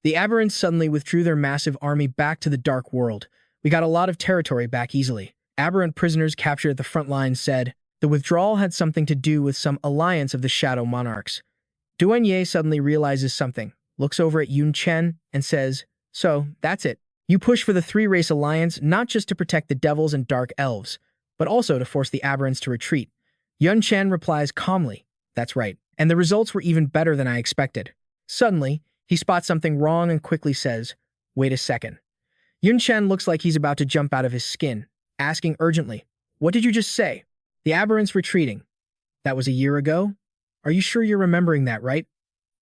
The aberrants suddenly withdrew their massive army back to the dark world. We got a lot of territory back easily. Aberrant prisoners captured at the front lines said, the withdrawal had something to do with some alliance of the Shadow Monarchs. Duan Ye suddenly realizes something, looks over at Yun Chen, and says, so, that's it. You push for the three-race alliance not just to protect the devils and dark elves, but also to force the aberrants to retreat. Yun Chen replies calmly, that's right, and the results were even better than I expected. Suddenly, he spots something wrong and quickly says, wait a second. Yun Chen looks like he's about to jump out of his skin, asking urgently, what did you just say? The aberrants retreating. That was a year ago? Are you sure you're remembering that, right?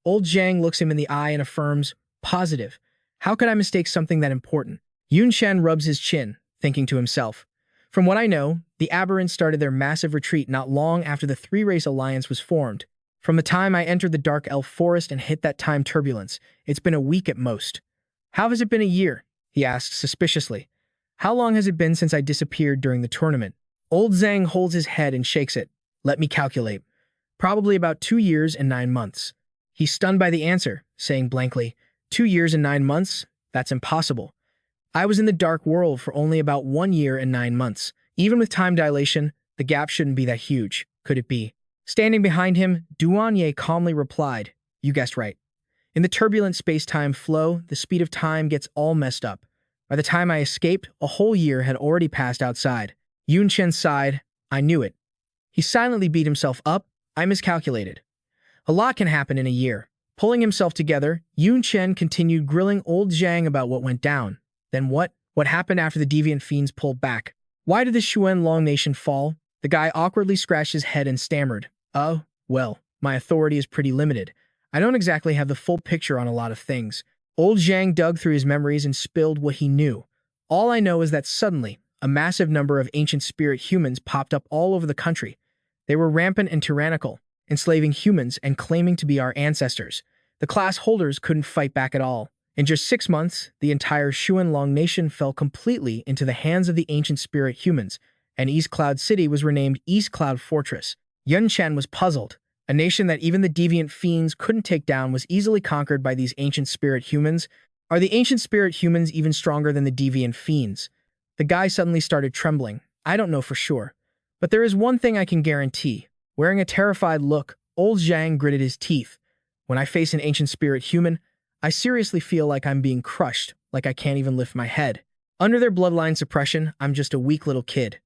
Old Zhang looks him in the eye and affirms, positive. How could I mistake something that important? Yun Chen rubs his chin, thinking to himself. From what I know, the aberrants started their massive retreat not long after the three-race alliance was formed. From the time I entered the Dark Elf Forest and hit that time turbulence, it's been a week at most. How has it been a year? He asks suspiciously. How long has it been since I disappeared during the tournament? Old Zhang holds his head and shakes it. Let me calculate. Probably about 2 years and 9 months. He's stunned by the answer, saying blankly, 2 years and 9 months? That's impossible. I was in the dark world for only about 1 year and 9 months. Even with time dilation, the gap shouldn't be that huge, could it be? Standing behind him, Duan Ye calmly replied, you guessed right. In the turbulent space-time flow, the speed of time gets all messed up. By the time I escaped, a whole year had already passed outside. Yun Chen sighed, I knew it. He silently beat himself up, I miscalculated. A lot can happen in a year. Pulling himself together, Yun Chen continued grilling old Zhang about what went down. Then what? What happened after the deviant fiends pulled back? Why did the Xuanlong Nation fall? The guy awkwardly scratched his head and stammered. Oh, well, my authority is pretty limited. I don't exactly have the full picture on a lot of things. Old Zhang dug through his memories and spilled what he knew. All I know is that suddenly, a massive number of ancient spirit humans popped up all over the country. They were rampant and tyrannical, enslaving humans and claiming to be our ancestors. The class holders couldn't fight back at all. In just 6 months, the entire Xuanlong Nation fell completely into the hands of the ancient spirit humans, and East Cloud City was renamed East Cloud Fortress. Yun Chen was puzzled. A nation that even the deviant fiends couldn't take down was easily conquered by these ancient spirit humans. Are the ancient spirit humans even stronger than the deviant fiends? The guy suddenly started trembling. I don't know for sure. But there is one thing I can guarantee. Wearing a terrified look, old Zhang gritted his teeth. When I face an ancient spirit human, I seriously feel like I'm being crushed, like I can't even lift my head. Under their bloodline suppression, I'm just a weak little kid.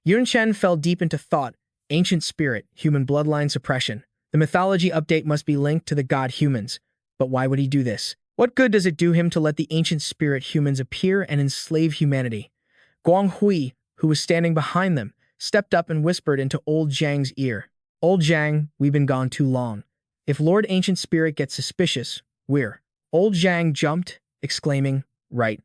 Yun Chen fell deep into thought. Ancient spirit, human bloodline suppression. The mythology update must be linked to the god humans. But why would he do this? What good does it do him to let the ancient spirit humans appear and enslave humanity? Guang Hui, who was standing behind them, stepped up and whispered into old Zhang's ear. Old Zhang, we've been gone too long. If Lord Ancient Spirit gets suspicious, we're. Old Zhang jumped, exclaiming, right.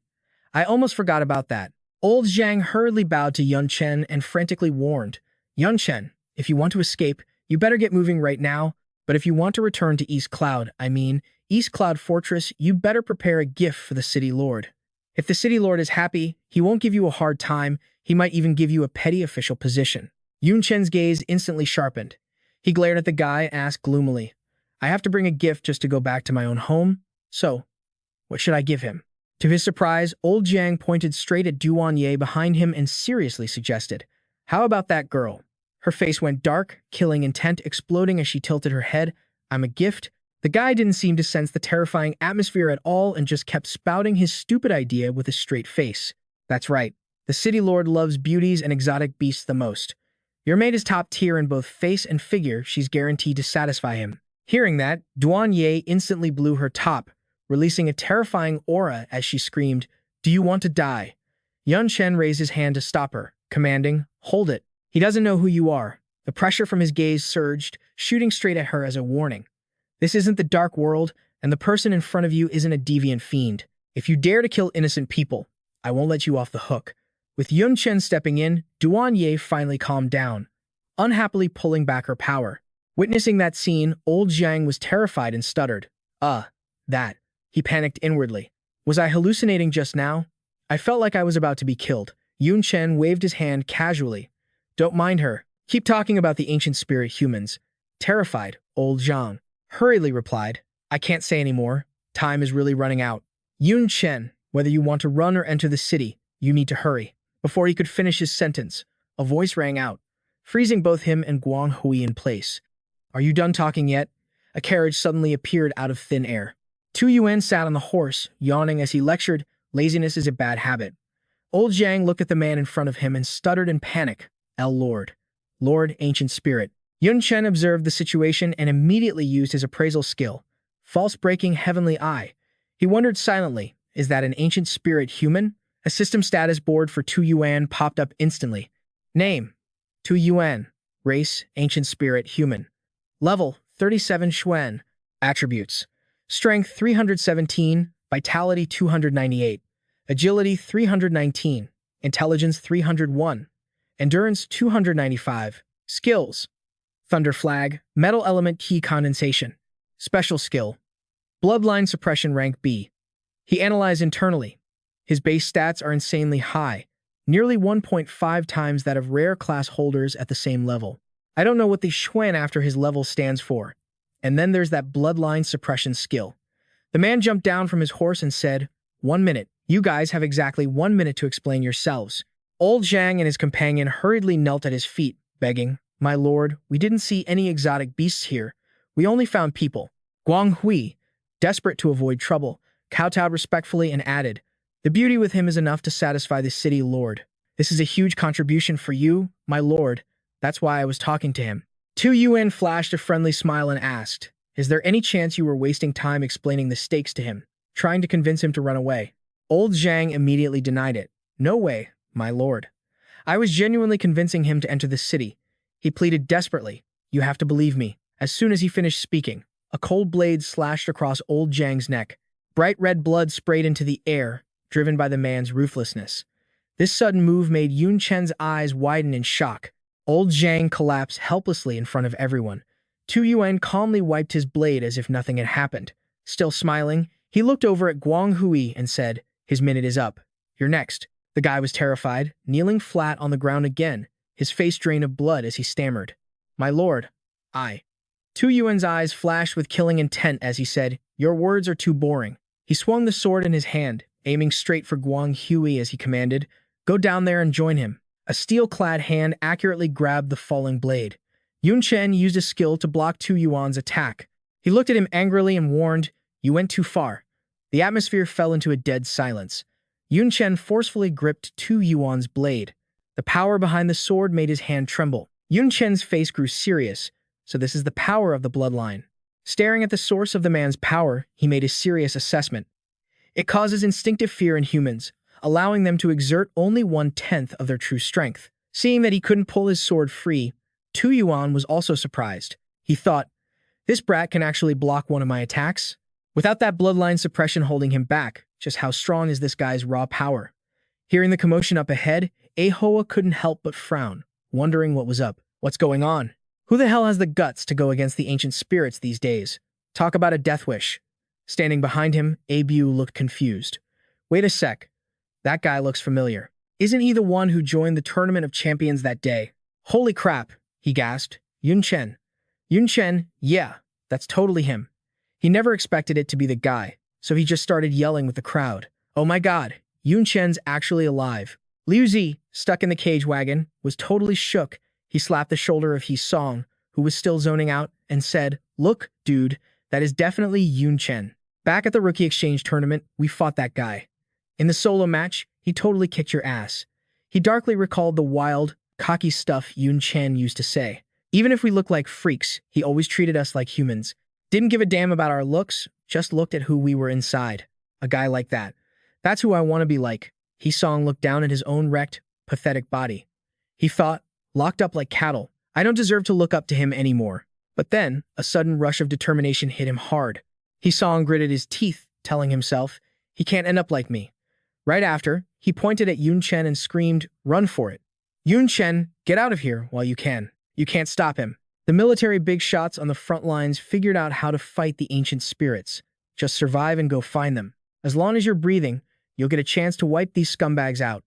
I almost forgot about that. Old Zhang hurriedly bowed to Yun Chen and frantically warned, Yun Chen, if you want to escape, you better get moving right now, but if you want to return to East Cloud, East Cloud Fortress, you better prepare a gift for the City Lord. If the City Lord is happy, he won't give you a hard time, he might even give you a petty official position. Yun Chen's gaze instantly sharpened. He glared at the guy and asked gloomily, I have to bring a gift just to go back to my own home? So, what should I give him? To his surprise, old Zhang pointed straight at Duan Ye behind him and seriously suggested, how about that girl? Her face went dark, killing intent exploding as she tilted her head. I'm a gift? The guy didn't seem to sense the terrifying atmosphere at all and just kept spouting his stupid idea with a straight face. That's right. The City Lord loves beauties and exotic beasts the most. Your maid is top tier in both face and figure, she's guaranteed to satisfy him. Hearing that, Duan Ye instantly blew her top, releasing a terrifying aura as she screamed, Do you want to die? Yun Chen raised his hand to stop her, commanding, Hold it. He doesn't know who you are. The pressure from his gaze surged, shooting straight at her as a warning. This isn't the dark world, and the person in front of you isn't a deviant fiend. If you dare to kill innocent people, I won't let you off the hook. With Yun Chen stepping in, Duan Ye finally calmed down, unhappily pulling back her power. Witnessing that scene, old Zhang was terrified and stuttered. That. He panicked inwardly. Was I hallucinating just now? I felt like I was about to be killed. Yun Chen waved his hand casually. Don't mind her. Keep talking about the ancient spirit humans. Terrified, old Zhang hurriedly replied, I can't say any more. Time is really running out. Yun Chen, whether you want to run or enter the city, you need to hurry. Before he could finish his sentence, a voice rang out, freezing both him and Guang Hui in place. Are you done talking yet? A carriage suddenly appeared out of thin air. Tu Yuan sat on the horse, yawning as he lectured, laziness is a bad habit. Old Zhang looked at the man in front of him and stuttered in panic. Lord. Lord Ancient Spirit. Yun Chen observed the situation and immediately used his appraisal skill. False-breaking heavenly eye. He wondered silently, is that an ancient spirit human? A system status board for Tu Yuan popped up instantly. Name, Tu Yuan. Race, ancient spirit human. Level, 37 Xuan. Attributes. Strength, 317. Vitality, 298. Agility, 319. Intelligence, 301. Endurance, 295. Skills. Thunder Flag, Metal Element Key Condensation. Special Skill. Bloodline Suppression Rank B. He analyzed internally. His base stats are insanely high, nearly 1.5 times that of rare class holders at the same level. I don't know what the Xuan after his level stands for. And then there's that Bloodline Suppression skill. The man jumped down from his horse and said, 1 minute. You guys have exactly 1 minute to explain yourselves. Old Zhang and his companion hurriedly knelt at his feet, begging, My lord, we didn't see any exotic beasts here. We only found people. Guang Hui, desperate to avoid trouble, kowtowed respectfully and added, The beauty with him is enough to satisfy the city lord. This is a huge contribution for you, my lord. That's why I was talking to him. Tu Yuan flashed a friendly smile and asked, Is there any chance you were wasting time explaining the stakes to him, trying to convince him to run away? Old Zhang immediately denied it. No way, my lord. I was genuinely convincing him to enter the city. He pleaded desperately, You have to believe me. As soon as he finished speaking, a cold blade slashed across old Zhang's neck. Bright red blood sprayed into the air, driven by the man's ruthlessness. This sudden move made Yun Chen's eyes widen in shock. Old Zhang collapsed helplessly in front of everyone. Tu Yuan calmly wiped his blade as if nothing had happened. Still smiling, he looked over at Guang Hui and said, His minute is up. You're next. The guy was terrified, kneeling flat on the ground again, his face drained of blood as he stammered. My lord, I. Tu Yuan's eyes flashed with killing intent as he said, Your words are too boring. He swung the sword in his hand, aiming straight for Guang Hui as he commanded, Go down there and join him. A steel-clad hand accurately grabbed the falling blade. Yun Chen used a skill to block Tu Yuan's attack. He looked at him angrily and warned, "You went too far." The atmosphere fell into a dead silence. Yun Chen forcefully gripped Tu Yuan's blade. The power behind the sword made his hand tremble. Yun Chen's face grew serious. So this is the power of the bloodline. Staring at the source of the man's power, he made a serious assessment. It causes instinctive fear in humans, allowing them to exert only 1/10 of their true strength. Seeing that he couldn't pull his sword free, Tu Yuan was also surprised. He thought, "This brat can actually block one of my attacks?" Without that bloodline suppression holding him back, just how strong is this guy's raw power? Hearing the commotion up ahead, Ahoa couldn't help but frown, wondering what was up. What's going on? Who the hell has the guts to go against the ancient spirits these days? Talk about a death wish. Standing behind him, Abu looked confused. Wait a sec. That guy looks familiar. Isn't he the one who joined the Tournament of Champions that day? Holy crap, he gasped. Yun Chen. Yun Chen, yeah, that's totally him. He never expected it to be the guy, so he just started yelling with the crowd. Oh my god, Yun Chen's actually alive. Liu Zi, stuck in the cage wagon, was totally shook. He slapped the shoulder of He Song, who was still zoning out, and said, "Look, dude, that is definitely Yun Chen. Back at the Rookie Exchange tournament, we fought that guy. In the solo match, he totally kicked your ass." He darkly recalled the wild, cocky stuff Yun Chen used to say. Even if we look like freaks, he always treated us like humans. Didn't give a damn about our looks, just looked at who we were inside. A guy like that. That's who I want to be like. He Song looked down at his own wrecked, pathetic body. He thought, locked up like cattle, I don't deserve to look up to him anymore. But then, a sudden rush of determination hit him hard. He Song gritted his teeth, telling himself, he can't end up like me. Right after, he pointed at Yun Chen and screamed, "Run for it. Yun Chen, get out of here while you can. You can't stop him." The military big shots on the front lines figured out how to fight the ancient spirits. Just survive and go find them. As long as you're breathing, you'll get a chance to wipe these scumbags out.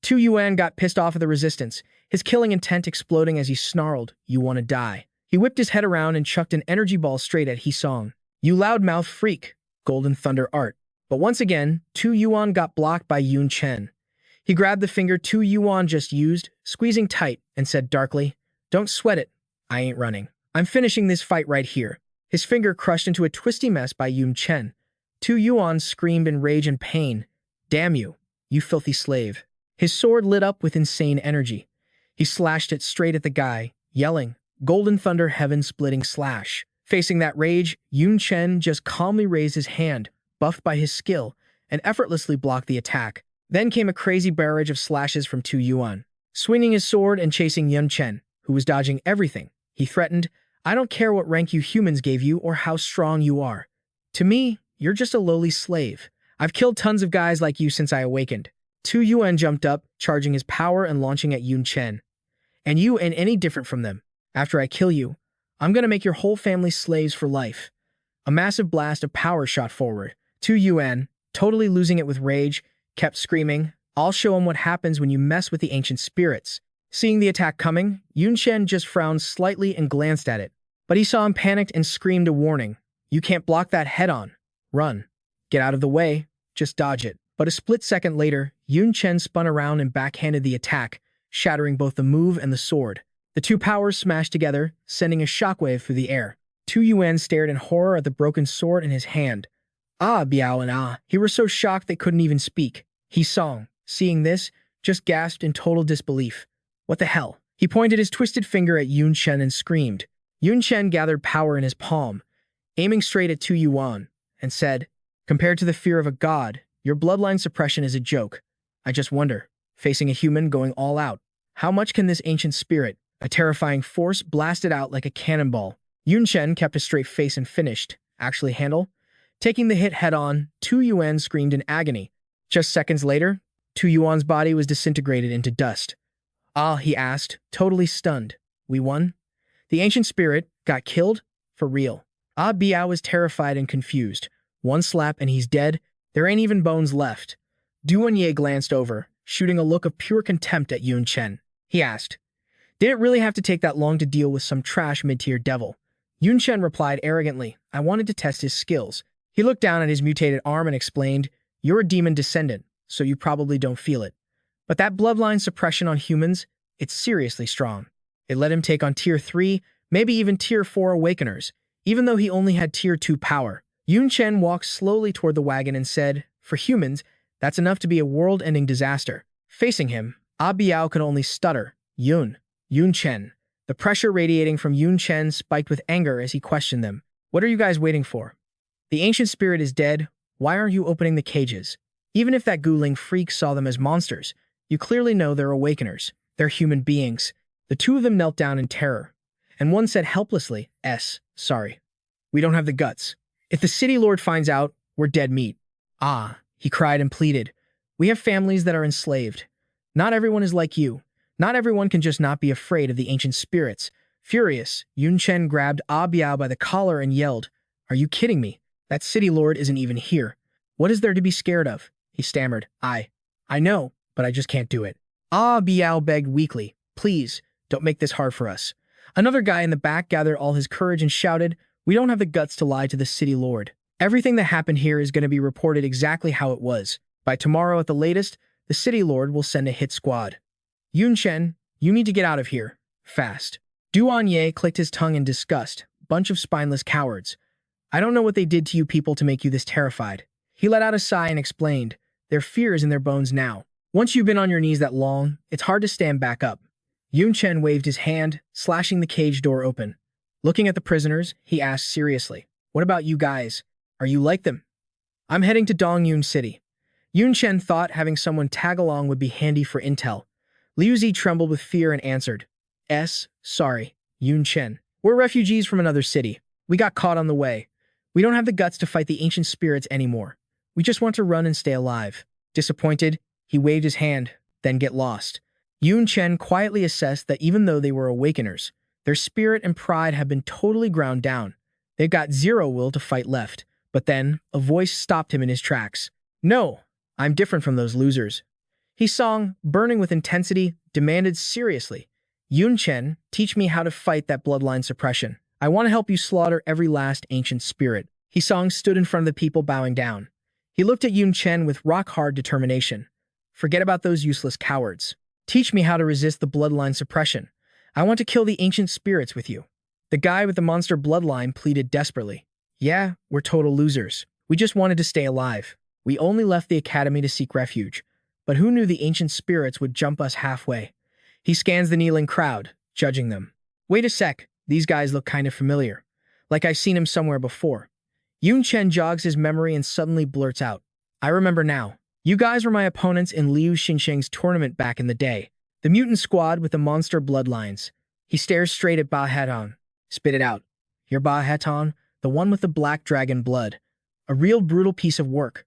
Tu Yuan got pissed off at the resistance, his killing intent exploding as he snarled, "You want to die." He whipped his head around and chucked an energy ball straight at He Song. "You loudmouth freak." Golden Thunder Art. But once again, Tu Yuan got blocked by Yun Chen. He grabbed the finger Tu Yuan just used, squeezing tight, and said darkly, "Don't sweat it. I ain't running. I'm finishing this fight right here." His finger crushed into a twisty mess by Yun Chen. Tu Yuan screamed in rage and pain. "Damn you, you filthy slave." His sword lit up with insane energy. He slashed it straight at the guy, yelling, "Golden Thunder Heaven-splitting slash." Facing that rage, Yun Chen just calmly raised his hand, buffed by his skill, and effortlessly blocked the attack. Then came a crazy barrage of slashes from Tu Yuan. Swinging his sword and chasing Yun Chen, who was dodging everything, he threatened, "I don't care what rank you humans gave you or how strong you are. To me, you're just a lowly slave. I've killed tons of guys like you since I awakened." Tu Yuan jumped up, charging his power and launching at Yun Chen. "And you ain't any different from them. After I kill you, I'm gonna make your whole family slaves for life." A massive blast of power shot forward. Tu Yuan, totally losing it with rage, kept screaming, "I'll show him what happens when you mess with the ancient spirits." Seeing the attack coming, Yun Chen just frowned slightly and glanced at it. But he saw him panicked and screamed a warning. "You can't block that head-on. Run. Get out of the way. Just dodge it." But a split second later, Yun Chen spun around and backhanded the attack, shattering both the move and the sword. The two powers smashed together, sending a shockwave through the air. Tu Yuan stared in horror at the broken sword in his hand. Ah, Biao and Ah. He were so shocked they couldn't even speak. He Song, seeing this, just gasped in total disbelief. What the hell? He pointed his twisted finger at Yun Chen and screamed. Yun Chen gathered power in his palm, aiming straight at Tu Yuan, and said, "Compared to the fear of a god, your bloodline suppression is a joke. I just wonder, facing a human going all out, how much can this ancient spirit?" A terrifying force blasted out like a cannonball. Yun Chen kept a straight face and finished, "Actually handle?" Taking the hit head-on, Tu Yuan screamed in agony. Just seconds later, Tu Yuan's body was disintegrated into dust. "Ah," he asked, totally stunned. "We won? The ancient spirit got killed? For real?" Ah Biao was terrified and confused. One slap and he's dead. There ain't even bones left. Duanye glanced over, shooting a look of pure contempt at Yun Chen. He asked, "Did it really have to take that long to deal with some trash mid-tier devil?" Yun Chen replied arrogantly, "I wanted to test his skills." He looked down at his mutated arm and explained, "You're a demon descendant, so you probably don't feel it. But that bloodline suppression on humans, it's seriously strong. It let him take on Tier 3, maybe even Tier 4 Awakeners, even though he only had Tier 2 power. Yun Chen walked slowly toward the wagon and said, "For humans, that's enough to be a world-ending disaster." Facing him, Ah Biao could only stutter, Yun Chen." The pressure radiating from Yun Chen spiked with anger as he questioned them. "What are you guys waiting for? The ancient spirit is dead. Why aren't you opening the cages? Even if that Guling freak saw them as monsters, you clearly know they're Awakeners. They're human beings." The two of them knelt down in terror, and one said helplessly, "Sorry. We don't have the guts. If the city lord finds out, we're dead meat." "Ah," he cried and pleaded. "We have families that are enslaved. Not everyone is like you. Not everyone can just not be afraid of the ancient spirits." Furious, Yun Chen grabbed Ah Biao by the collar and yelled, "Are you kidding me? That city lord isn't even here. What is there to be scared of?" He stammered, I know, but I just can't do it." Ah Biao begged weakly, "Please, don't make this hard for us." Another guy in the back gathered all his courage and shouted, "We don't have the guts to lie to the city lord. Everything that happened here is going to be reported exactly how it was. By tomorrow at the latest, the city lord will send a hit squad. Yun Chen, you need to get out of here. Fast." Duan Ye clicked his tongue in disgust. "Bunch of spineless cowards. I don't know what they did to you people to make you this terrified." He let out a sigh and explained, "Their fear is in their bones now. Once you've been on your knees that long, it's hard to stand back up." Yun Chen waved his hand, slashing the cage door open. Looking at the prisoners, he asked seriously, "What about you guys? Are you like them?" "I'm heading to Dongyun City." Yun Chen thought having someone tag along would be handy for intel. Liu Zi trembled with fear and answered, "Sorry, Yun Chen. We're refugees from another city. We got caught on the way. We don't have the guts to fight the ancient spirits anymore. We just want to run and stay alive." Disappointed, he waved his hand, "Then get lost." Yun Chen quietly assessed that even though they were Awakeners, their spirit and pride had been totally ground down. They've got zero will to fight left. But then, a voice stopped him in his tracks. "No, I'm different from those losers." He sung, burning with intensity, demanded seriously, "Yun Chen, teach me how to fight that bloodline suppression. I want to help you slaughter every last ancient spirit." He sung stood in front of the people bowing down. He looked at Yun Chen with rock-hard determination. "Forget about those useless cowards. Teach me how to resist the bloodline suppression. I want to kill the ancient spirits with you." The guy with the monster bloodline pleaded desperately. "Yeah, we're total losers. We just wanted to stay alive. We only left the academy to seek refuge. But who knew the ancient spirits would jump us halfway?" He scans the kneeling crowd, judging them. "Wait a sec, these guys look kind of familiar. Like I've seen him somewhere before." Yun Chen jogs his memory and suddenly blurts out, "I remember now. You guys were my opponents in Liu Xinsheng's tournament back in the day. The mutant squad with the monster bloodlines." He stares straight at Ba Heton. "Spit it out. You're Ba Heton, the one with the black dragon blood. A real brutal piece of work."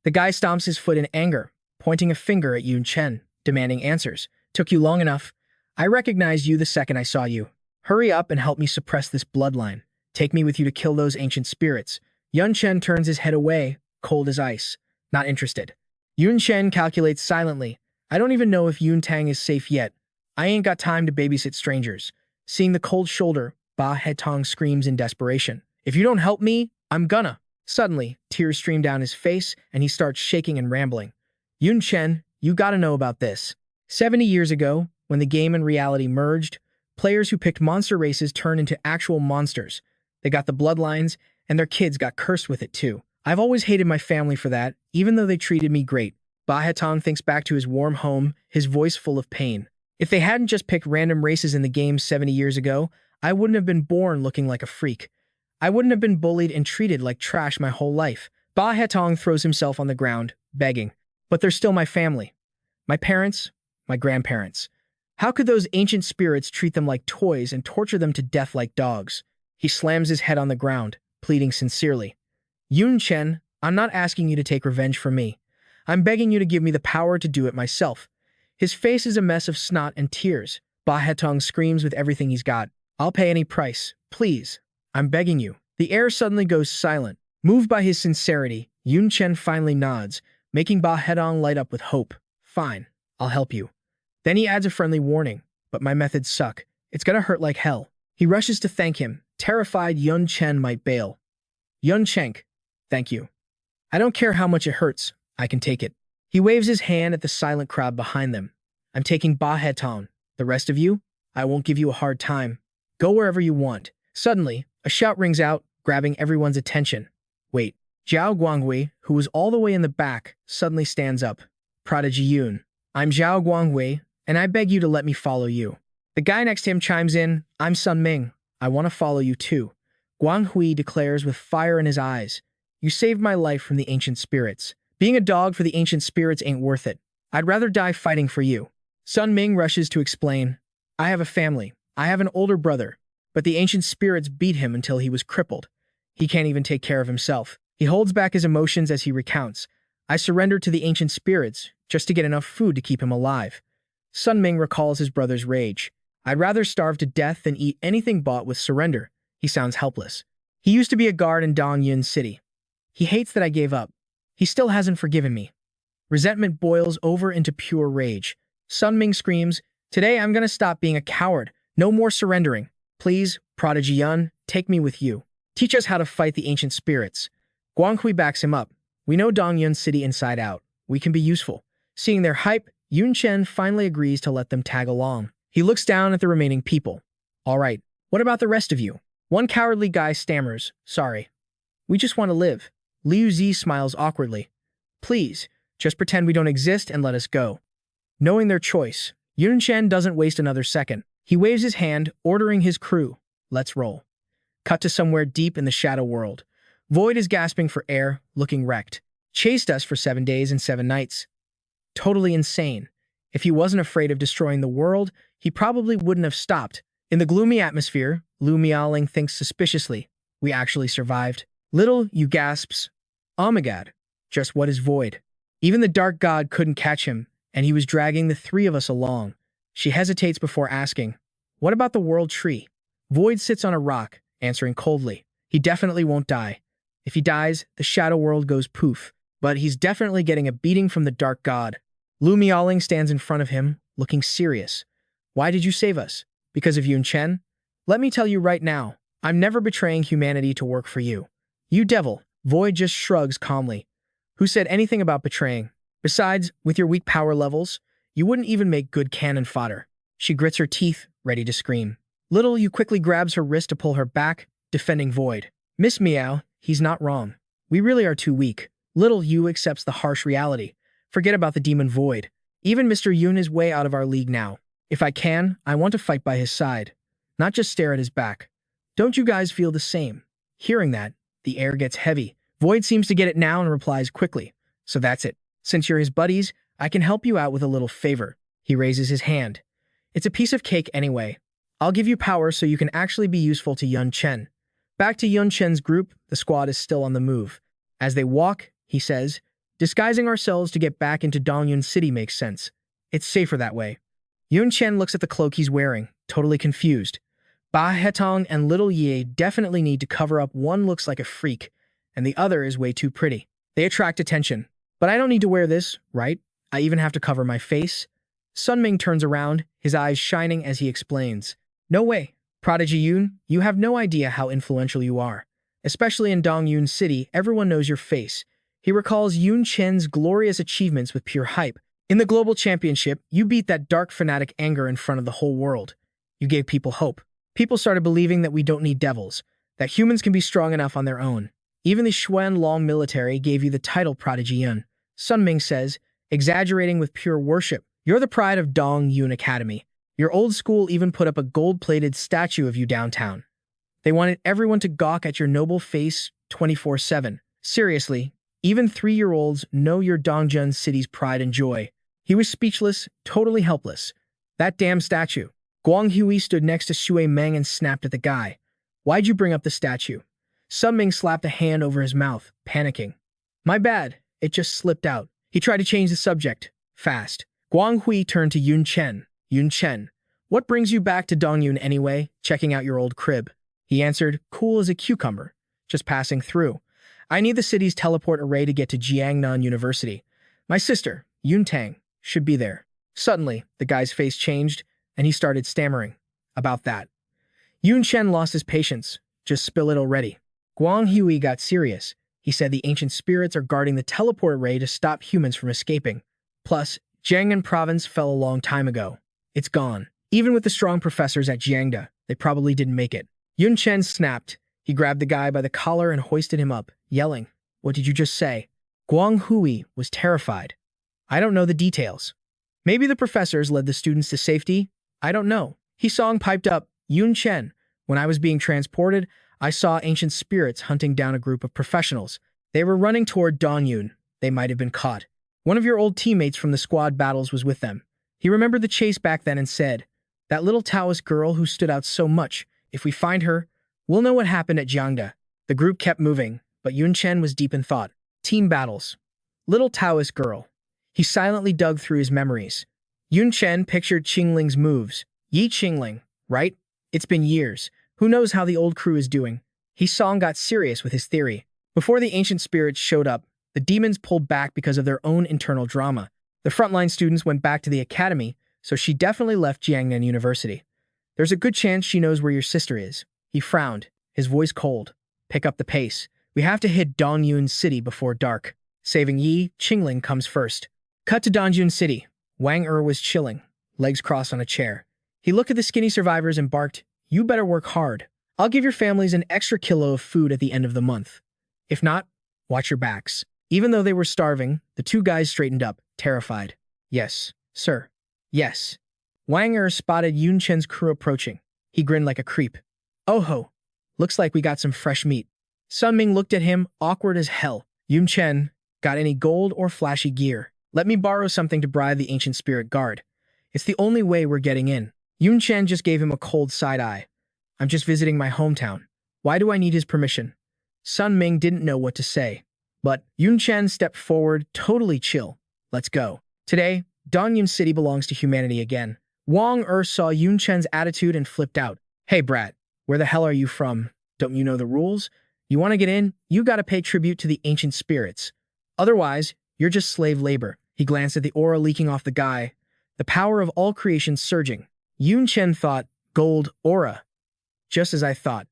The guy stomps his foot in anger, pointing a finger at Yun Chen, demanding answers. "Took you long enough. I recognized you the second I saw you. Hurry up and help me suppress this bloodline. Take me with you to kill those ancient spirits." Yun Chen turns his head away, cold as ice. Not interested. Yun Chen calculates silently. "I don't even know if Yun Tang is safe yet. I ain't got time to babysit strangers." Seeing the cold shoulder, Ba Hetong screams in desperation, "If you don't help me, I'm gonna." Suddenly, tears stream down his face, and he starts shaking and rambling. "Yun Chen, you gotta know about this. 70 years ago, when the game and reality merged, players who picked monster races turned into actual monsters. They got the bloodlines, and their kids got cursed with it too. I've always hated my family for that, even though they treated me great." Ba Hetong thinks back to his warm home, his voice full of pain. "If they hadn't just picked random races in the game 70 years ago, I wouldn't have been born looking like a freak. I wouldn't have been bullied and treated like trash my whole life." Ba Hetong throws himself on the ground, begging, "But they're still my family. My parents, my grandparents. How could those ancient spirits treat them like toys and torture them to death like dogs?" He slams his head on the ground, pleading sincerely. "Yun Chen, I'm not asking you to take revenge for me. I'm begging you to give me the power to do it myself." His face is a mess of snot and tears. Ba Hetong screams with everything he's got, "I'll pay any price. Please. I'm begging you." The air suddenly goes silent. Moved by his sincerity, Yun Chen finally nods, making Ba Hetong light up with hope. "Fine, I'll help you." Then he adds a friendly warning, "But my methods suck. It's gonna hurt like hell." He rushes to thank him, terrified Yun Chen might bail. "Yun Chen, thank you. I don't care how much it hurts. I can take it." He waves his hand at the silent crowd behind them. "I'm taking Ba Hetong. The rest of you? I won't give you a hard time. Go wherever you want. Suddenly, a shout rings out, grabbing everyone's attention. Wait, Zhao Guangwei, who was all the way in the back, suddenly stands up. Prodigy Yun. I'm Zhao Guangwei, and I beg you to let me follow you. The guy next to him chimes in, I'm Sun Ming. I want to follow you too. Guang Hui declares with fire in his eyes, you saved my life from the ancient spirits. Being a dog for the ancient spirits ain't worth it. I'd rather die fighting for you. Sun Ming rushes to explain, I have a family. I have an older brother, but the ancient spirits beat him until he was crippled. He can't even take care of himself. He holds back his emotions as he recounts, I surrendered to the ancient spirits just to get enough food to keep him alive. Sun Ming recalls his brother's rage. I'd rather starve to death than eat anything bought with surrender. He sounds helpless. He used to be a guard in Dongyun City. He hates that I gave up. He still hasn't forgiven me. Resentment boils over into pure rage. Sun Ming screams, today I'm gonna stop being a coward. No more surrendering. Please, Prodigy Yun, take me with you. Teach us how to fight the ancient spirits. Guang Hui backs him up. We know Dongyun City inside out. We can be useful. Seeing their hype, Yun Chen finally agrees to let them tag along. He looks down at the remaining people. All right, what about the rest of you? One cowardly guy stammers, sorry. We just want to live. Liu Zi smiles awkwardly. Please, just pretend we don't exist and let us go. Knowing their choice, Yun Chen doesn't waste another second. He waves his hand, ordering his crew. Let's roll. Cut to somewhere deep in the shadow world. Void is gasping for air, looking wrecked. Chased us for 7 days and 7 nights. Totally insane. If he wasn't afraid of destroying the world, he probably wouldn't have stopped. In the gloomy atmosphere, Lu Miaoling thinks suspiciously. We actually survived. Little Yu gasps. Oh my god. Just what is Void? Even the dark god couldn't catch him, and he was dragging the 3 of us along. She hesitates before asking, what about the world tree? Void sits on a rock, answering coldly. He definitely won't die. If he dies, the shadow world goes poof. But he's definitely getting a beating from the dark god. Lu Miaoling stands in front of him, looking serious. Why did you save us? Because of Yun Chen? Let me tell you right now, I'm never betraying humanity to work for you. You devil. Void just shrugs calmly. Who said anything about betraying? Besides, with your weak power levels, you wouldn't even make good cannon fodder. She grits her teeth, ready to scream. Little Yu quickly grabs her wrist to pull her back, defending Void. Miss Meow, he's not wrong. We really are too weak. Little Yu accepts the harsh reality. Forget about the demon Void. Even Mr. Yun is way out of our league now. If I can, I want to fight by his side, not just stare at his back. Don't you guys feel the same? Hearing that, the air gets heavy. Void seems to get it now and replies quickly. So that's it. Since you're his buddies, I can help you out with a little favor. He raises his hand. It's a piece of cake anyway. I'll give you power so you can actually be useful to Yun Chen. Back to Yun Chen's group, the squad is still on the move. As they walk, he says, disguising ourselves to get back into Dongyun City makes sense. It's safer that way. Yun Chen looks at the cloak he's wearing, totally confused. Ba Hetong and Little Ye definitely need to cover up. One looks like a freak, and the other is way too pretty. They attract attention. But I don't need to wear this, right? I even have to cover my face. Sun Ming turns around, his eyes shining as he explains. No way. Prodigy Yun, you have no idea how influential you are. Especially in Dongyun City, everyone knows your face. He recalls Yun Chen's glorious achievements with pure hype. In the global championship, you beat that dark fanatic anger in front of the whole world. You gave people hope. People started believing that we don't need devils, that humans can be strong enough on their own. Even the Xuan Long military gave you the title Prodigy Yun. Sun Ming says, exaggerating with pure worship. You're the pride of Dongyun Academy. Your old school even put up a gold-plated statue of you downtown. They wanted everyone to gawk at your noble face 24/7. Seriously, even 3-year-olds know you're Dongyun City's pride and joy. He was speechless, totally helpless. That damn statue. Guang Hui stood next to Shui Meng and snapped at the guy. Why'd you bring up the statue? Sun Ming slapped a hand over his mouth, panicking. My bad, it just slipped out. He tried to change the subject, fast. Guang Hui turned to Yun Chen. Yun Chen, what brings you back to Dongyun anyway, checking out your old crib? He answered, cool as a cucumber, just passing through. I need the city's teleport array to get to Jiangnan University. My sister, Yun Tang, should be there. Suddenly, the guy's face changed, and he started stammering. About that. Yun Chen lost his patience. Just spill it already. Guang Hui got serious. He said the ancient spirits are guarding the teleport array to stop humans from escaping. Plus, Jiangnan province fell a long time ago. It's gone. Even with the strong professors at Jiangda, they probably didn't make it. Yun Chen snapped. He grabbed the guy by the collar and hoisted him up, yelling, "What did you just say?" Guang Hui was terrified. "I don't know the details. Maybe the professors led the students to safety? I don't know." He song piped up, "Yun Chen, when I was being transported, I saw ancient spirits hunting down a group of professionals. They were running toward Donyun. They might have been caught. One of your old teammates from the squad battles was with them. He remembered the chase back then and said, 'That little Taoist girl who stood out so much, if we find her, we'll know what happened at Jiangda.'" The group kept moving, but Yun Chen was deep in thought. Team battles. Little Taoist girl. He silently dug through his memories. Yun Chen pictured Qingling's moves. Yi Qingling, right? It's been years. Who knows how the old crew is doing? He song got serious with his theory. Before the ancient spirits showed up, the demons pulled back because of their own internal drama. The frontline students went back to the academy, so she definitely left Jiangnan University. "There's a good chance she knows where your sister is." He frowned, his voice cold. "Pick up the pace. We have to hit Dongyun City before dark. Saving Yi Qingling comes first." Cut to Dongyun City. Wang was chilling, legs crossed on a chair. He looked at the skinny survivors and barked, "You better work hard. I'll give your families an extra kilo of food at the end of the month. If not, watch your backs." Even though they were starving, the two guys straightened up, terrified. "Yes, sir. Yes." Wang spotted Yun Chen's crew approaching. He grinned like a creep. "Oh ho, looks like we got some fresh meat." Sun Ming looked at him, awkward as hell. "Yun Chen, got any gold or flashy gear? Let me borrow something to bribe the ancient spirit guard. It's the only way we're getting in." Yun Chen just gave him a cold side eye. "I'm just visiting my hometown. Why do I need his permission?" Sun Ming didn't know what to say. But Yun Chen stepped forward, totally chill. "Let's go. Today, Donyun City belongs to humanity again." Wang saw Yun Chen's attitude and flipped out. "Hey brat, where the hell are you from? Don't you know the rules? You want to get in, you gotta pay tribute to the ancient spirits. Otherwise, you're just slave labor." He glanced at the aura leaking off the guy, the power of all creation surging. Yun Chen thought, "Gold aura." Just as I thought.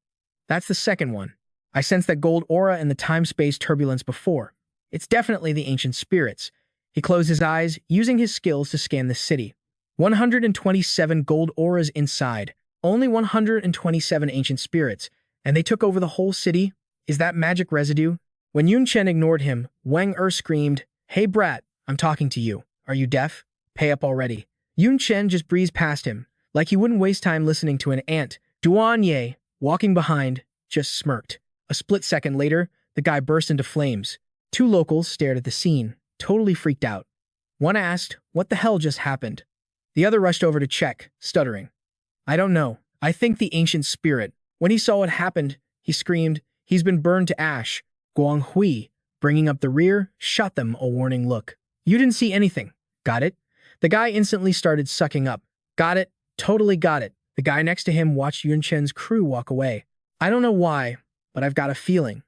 That's the second one. I sensed that gold aura in the time-space turbulence before. It's definitely the ancient spirits. He closed his eyes, using his skills to scan the city. 127 gold auras inside, only 127 ancient spirits, and they took over the whole city? Is that magic residue? When Yun Chen ignored him, Wang screamed, "Hey brat, I'm talking to you. Are you deaf? Pay up already." Yun Chen just breezed past him, like he wouldn't waste time listening to an ant. Duan Ye, walking behind, just smirked. A split second later, the guy burst into flames. Two locals stared at the scene, totally freaked out. One asked, "What the hell just happened?" The other rushed over to check, stuttering. "I don't know. I think the ancient spirit." When he saw what happened, he screamed, "He's been burned to ash." Guang Hui, bringing up the rear, shot them a warning look. "You didn't see anything. Got it?" The guy instantly started sucking up. "Got it. Totally got it." The guy next to him watched Yun Chen's crew walk away. "I don't know why, but I've got a feeling.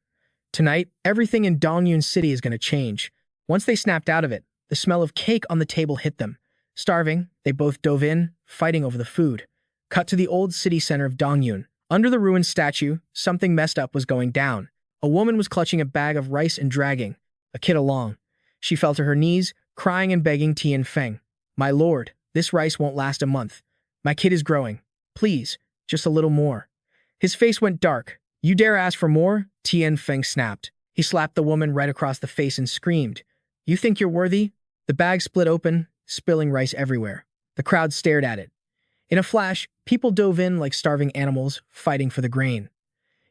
Tonight, everything in Dongyun City is going to change." Once they snapped out of it, the smell of cake on the table hit them. Starving, they both dove in, fighting over the food. Cut to the old city center of Dongyun. Under the ruined statue, something messed up was going down. A woman was clutching a bag of rice and dragging a kid along. She fell to her knees, crying and begging Tian Feng. "My lord, this rice won't last a month. My kid is growing. Please, just a little more." His face went dark. "You dare ask for more?" Tian Feng snapped. He slapped the woman right across the face and screamed, "You think you're worthy?" The bag split open, spilling rice everywhere. The crowd stared at it. In a flash, people dove in like starving animals, fighting for the grain.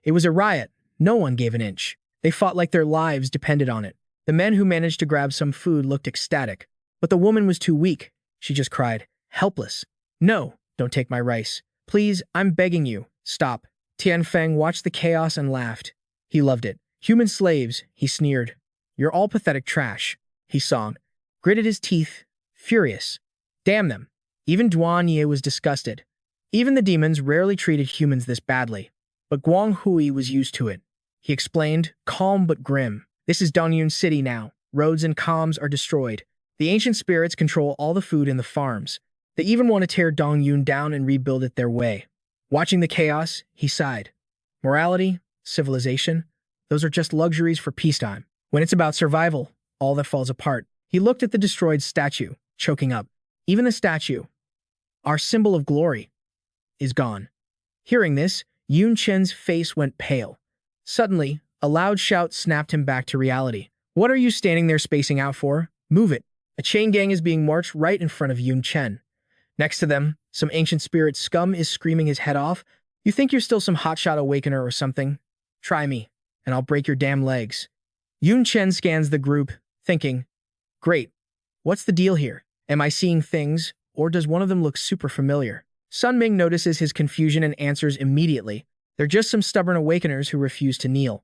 It was a riot. No one gave an inch. They fought like their lives depended on it. The men who managed to grab some food looked ecstatic, but the woman was too weak. She just cried, helpless. "No, don't take my rice. Please, I'm begging you. Stop." Tian Feng watched the chaos and laughed. He loved it. "Human slaves," he sneered. "You're all pathetic trash." He songed, gritted his teeth, furious. Damn them. Even Duan Ye was disgusted. Even the demons rarely treated humans this badly. But Guang Hui was used to it. He explained, calm but grim. "This is Dongyun City now. Roads and comms are destroyed. The ancient spirits control all the food in the farms. They even want to tear Dongyun down and rebuild it their way." Watching the chaos, he sighed. Morality, civilization, those are just luxuries for peacetime. When it's about survival, all that falls apart. He looked at the destroyed statue, choking up. Even the statue. Our symbol of glory is gone. Hearing this, Yun Chen's face went pale. Suddenly, a loud shout snapped him back to reality. What are you standing there spacing out for? Move it. A chain gang is being marched right in front of Yun Chen. Next to them, some ancient spirit scum is screaming his head off. You think you're still some hotshot awakener or something? Try me, and I'll break your damn legs. Yun Chen scans the group, thinking, great, what's the deal here? Am I seeing things, or does one of them look super familiar? Sun Ming notices his confusion and answers immediately. They're just some stubborn awakeners who refuse to kneel.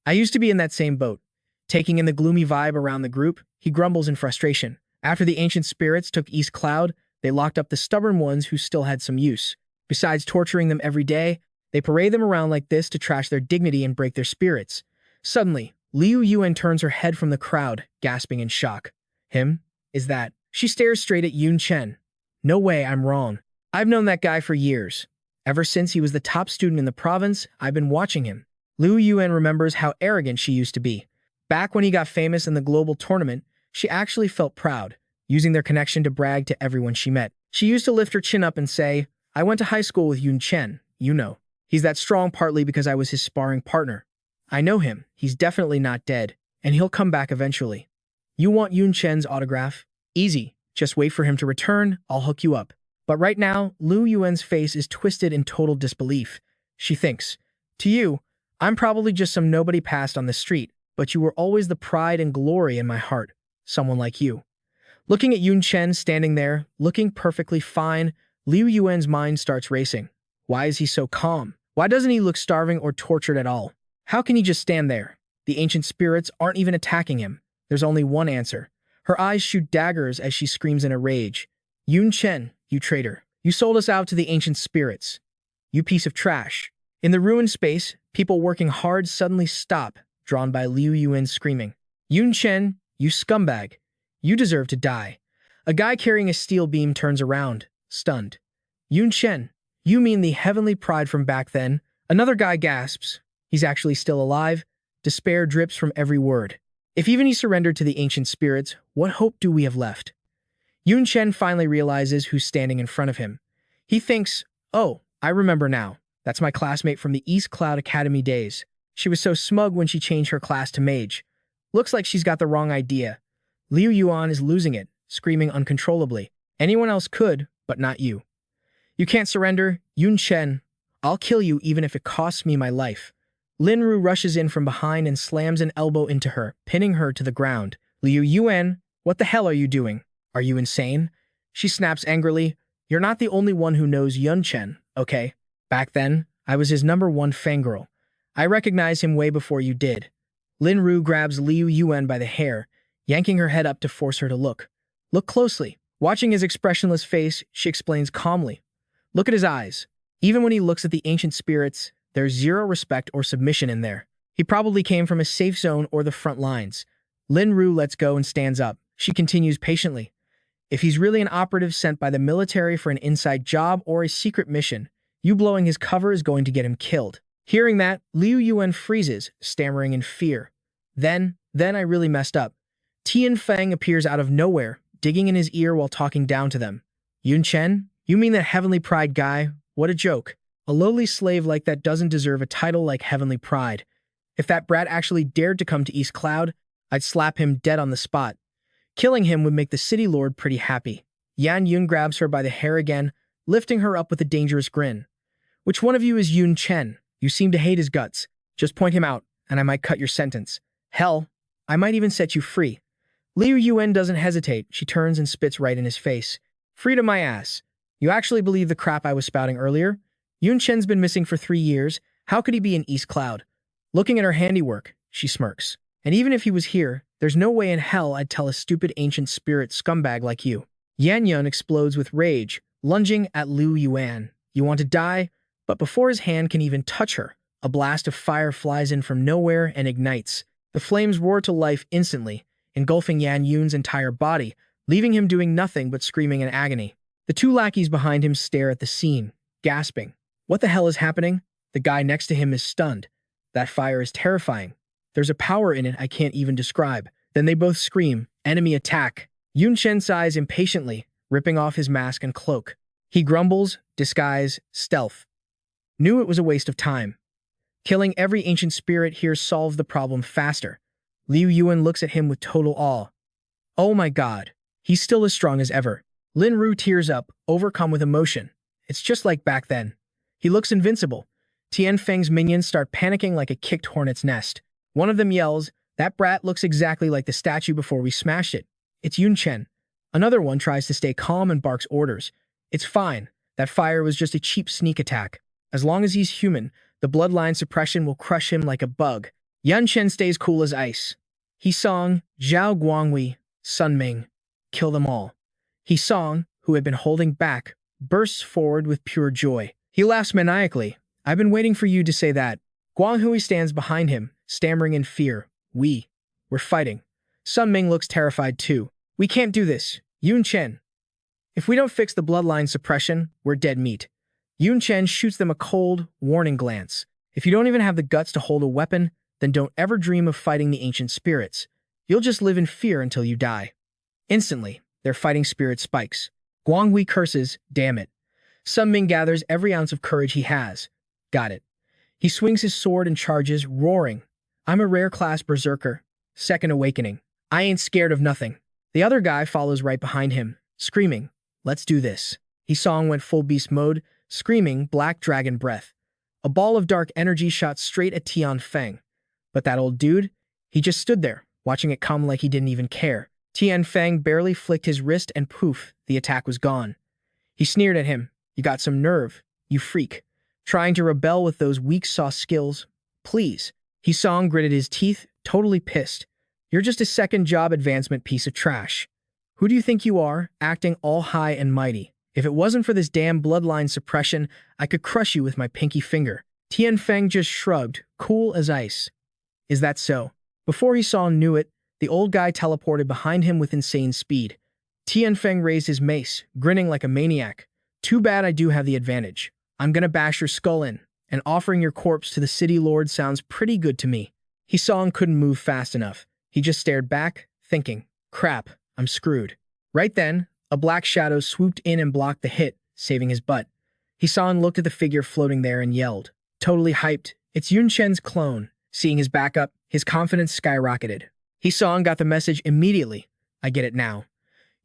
I used to be in that same boat. Taking in the gloomy vibe around the group, he grumbles in frustration. After the ancient spirits took East Cloud, they locked up the stubborn ones who still had some use. Besides torturing them every day, they parade them around like this to trash their dignity and break their spirits. Suddenly, Liu Yuan turns her head from the crowd, gasping in shock. Him? Is that? She stares straight at Yun Chen. No way, I'm wrong. I've known that guy for years. Ever since he was the top student in the province, I've been watching him. Liu Yuan remembers how arrogant she used to be. Back when he got famous in the global tournament, she actually felt proud, using their connection to brag to everyone she met. She used to lift her chin up and say, I went to high school with Yun Chen, you know. He's that strong partly because I was his sparring partner. I know him, he's definitely not dead, and he'll come back eventually. You want Yun Chen's autograph? Easy, just wait for him to return, I'll hook you up. But right now, Liu Yuan's face is twisted in total disbelief. She thinks, to you, I'm probably just some nobody passed on the street, but you were always the pride and glory in my heart, someone like you. Looking at Yun Chen standing there, looking perfectly fine, Liu Yuan's mind starts racing. Why is he so calm? Why doesn't he look starving or tortured at all? How can he just stand there? The ancient spirits aren't even attacking him. There's only one answer. Her eyes shoot daggers as she screams in a rage. Yun Chen, you traitor. You sold us out to the ancient spirits. You piece of trash. In the ruined space, people working hard suddenly stop, drawn by Liu Yuan screaming. Yun Chen, you scumbag. You deserve to die. A guy carrying a steel beam turns around, stunned. Yun Chen, you mean the heavenly pride from back then? Another guy gasps. He's actually still alive. Despair drips from every word. If even he surrendered to the ancient spirits, what hope do we have left? Yun Chen finally realizes who's standing in front of him. He thinks, oh, I remember now. That's my classmate from the East Cloud Academy days. She was so smug when she changed her class to Mage. Looks like she's got the wrong idea. Liu Yuan is losing it, screaming uncontrollably. Anyone else could, but not you. You can't surrender, Yun Chen. I'll kill you even if it costs me my life. Lin Ru rushes in from behind and slams an elbow into her, pinning her to the ground. Liu Yuan, what the hell are you doing? Are you insane? She snaps angrily. You're not the only one who knows Yun Chen, okay? Back then, I was his #1 fangirl. I recognize him way before you did. Lin Ru grabs Liu Yuan by the hair, yanking her head up to force her to look. Look closely. Watching his expressionless face, she explains calmly. Look at his eyes. Even when he looks at the ancient spirits, there's zero respect or submission in there. He probably came from a safe zone or the front lines. Lin Ru lets go and stands up. She continues patiently. If he's really an operative sent by the military for an inside job or a secret mission, you blowing his cover is going to get him killed. Hearing that, Liu Yuan freezes, stammering in fear. Then I really messed up. Tian Feng appears out of nowhere, digging in his ear while talking down to them. Yun Chen? You mean that Heavenly Pride guy? What a joke. A lowly slave like that doesn't deserve a title like Heavenly Pride. If that brat actually dared to come to East Cloud, I'd slap him dead on the spot. Killing him would make the city lord pretty happy. Yan Yun grabs her by the hair again, lifting her up with a dangerous grin. Which one of you is Yun Chen? You seem to hate his guts. Just point him out, and I might cut your sentence. Hell, I might even set you free. Liu Yuan doesn't hesitate. She turns and spits right in his face. Freedom my ass. You actually believe the crap I was spouting earlier? Yun Chen's been missing for 3 years. How could he be in East Cloud? Looking at her handiwork, she smirks. And even if he was here, there's no way in hell I'd tell a stupid ancient spirit scumbag like you. Yan Yun explodes with rage, lunging at Liu Yuan. You want to die? But before his hand can even touch her, a blast of fire flies in from nowhere and ignites. The flames roar to life instantly, engulfing Yan Yun's entire body, leaving him doing nothing but screaming in agony. The 2 lackeys behind him stare at the scene, gasping. What the hell is happening? The guy next to him is stunned. That fire is terrifying. There's a power in it I can't even describe. Then they both scream, enemy attack. Yun Chen sighs impatiently, ripping off his mask and cloak. He grumbles, disguise, stealth. Knew it was a waste of time. Killing every ancient spirit here solved the problem faster. Liu Yuan looks at him with total awe. Oh my god, he's still as strong as ever. Lin Ru tears up, overcome with emotion. It's just like back then. He looks invincible. Tian Feng's minions start panicking like a kicked hornet's nest. One of them yells, "That brat looks exactly like the statue before we smashed it." It's Yun Chen. Another one tries to stay calm and barks orders. It's fine. That fire was just a cheap sneak attack. As long as he's human, the bloodline suppression will crush him like a bug. Yun Chen stays cool as ice. He song, Zhao Guangwei, Sun Ming, kill them all. He song, who had been holding back, bursts forward with pure joy. He laughs maniacally. I've been waiting for you to say that. Guang Hui stands behind him, stammering in fear. We're fighting. Sun Ming looks terrified too. We can't do this. Yun Chen. If we don't fix the bloodline suppression, we're dead meat. Yun Chen shoots them a cold, warning glance. If you don't even have the guts to hold a weapon, then don't ever dream of fighting the ancient spirits. You'll just live in fear until you die. Instantly, their fighting spirit spikes. Guang Hui curses, damn it. Sun Ming gathers every ounce of courage he has. Got it. He swings his sword and charges, roaring. I'm a rare class berserker. Second awakening. I ain't scared of nothing. The other guy follows right behind him, screaming, let's do this. He song went full beast mode, screaming black dragon breath. A ball of dark energy shot straight at Tian Feng. But that old dude, he just stood there, watching it come like he didn't even care. Tian Feng barely flicked his wrist and poof, the attack was gone. He sneered at him. You got some nerve, you freak. Trying to rebel with those weak sauce skills? Please. He song gritted his teeth, totally pissed. You're just a second job advancement piece of trash. Who do you think you are, acting all high and mighty? If it wasn't for this damn bloodline suppression, I could crush you with my pinky finger. Tian Feng just shrugged, cool as ice. Is that so? Before he knew it, the old guy teleported behind him with insane speed. Tian Feng raised his mace, grinning like a maniac. Too bad I do have the advantage. I'm gonna bash your skull in, and offering your corpse to the city lord sounds pretty good to me. He couldn't move fast enough. He just stared back, thinking, crap, I'm screwed. Right then, a black shadow swooped in and blocked the hit, saving his butt. He looked at the figure floating there and yelled, totally hyped, it's Yun Chen's clone. Seeing his backup, his confidence skyrocketed. He got the message immediately. I get it now.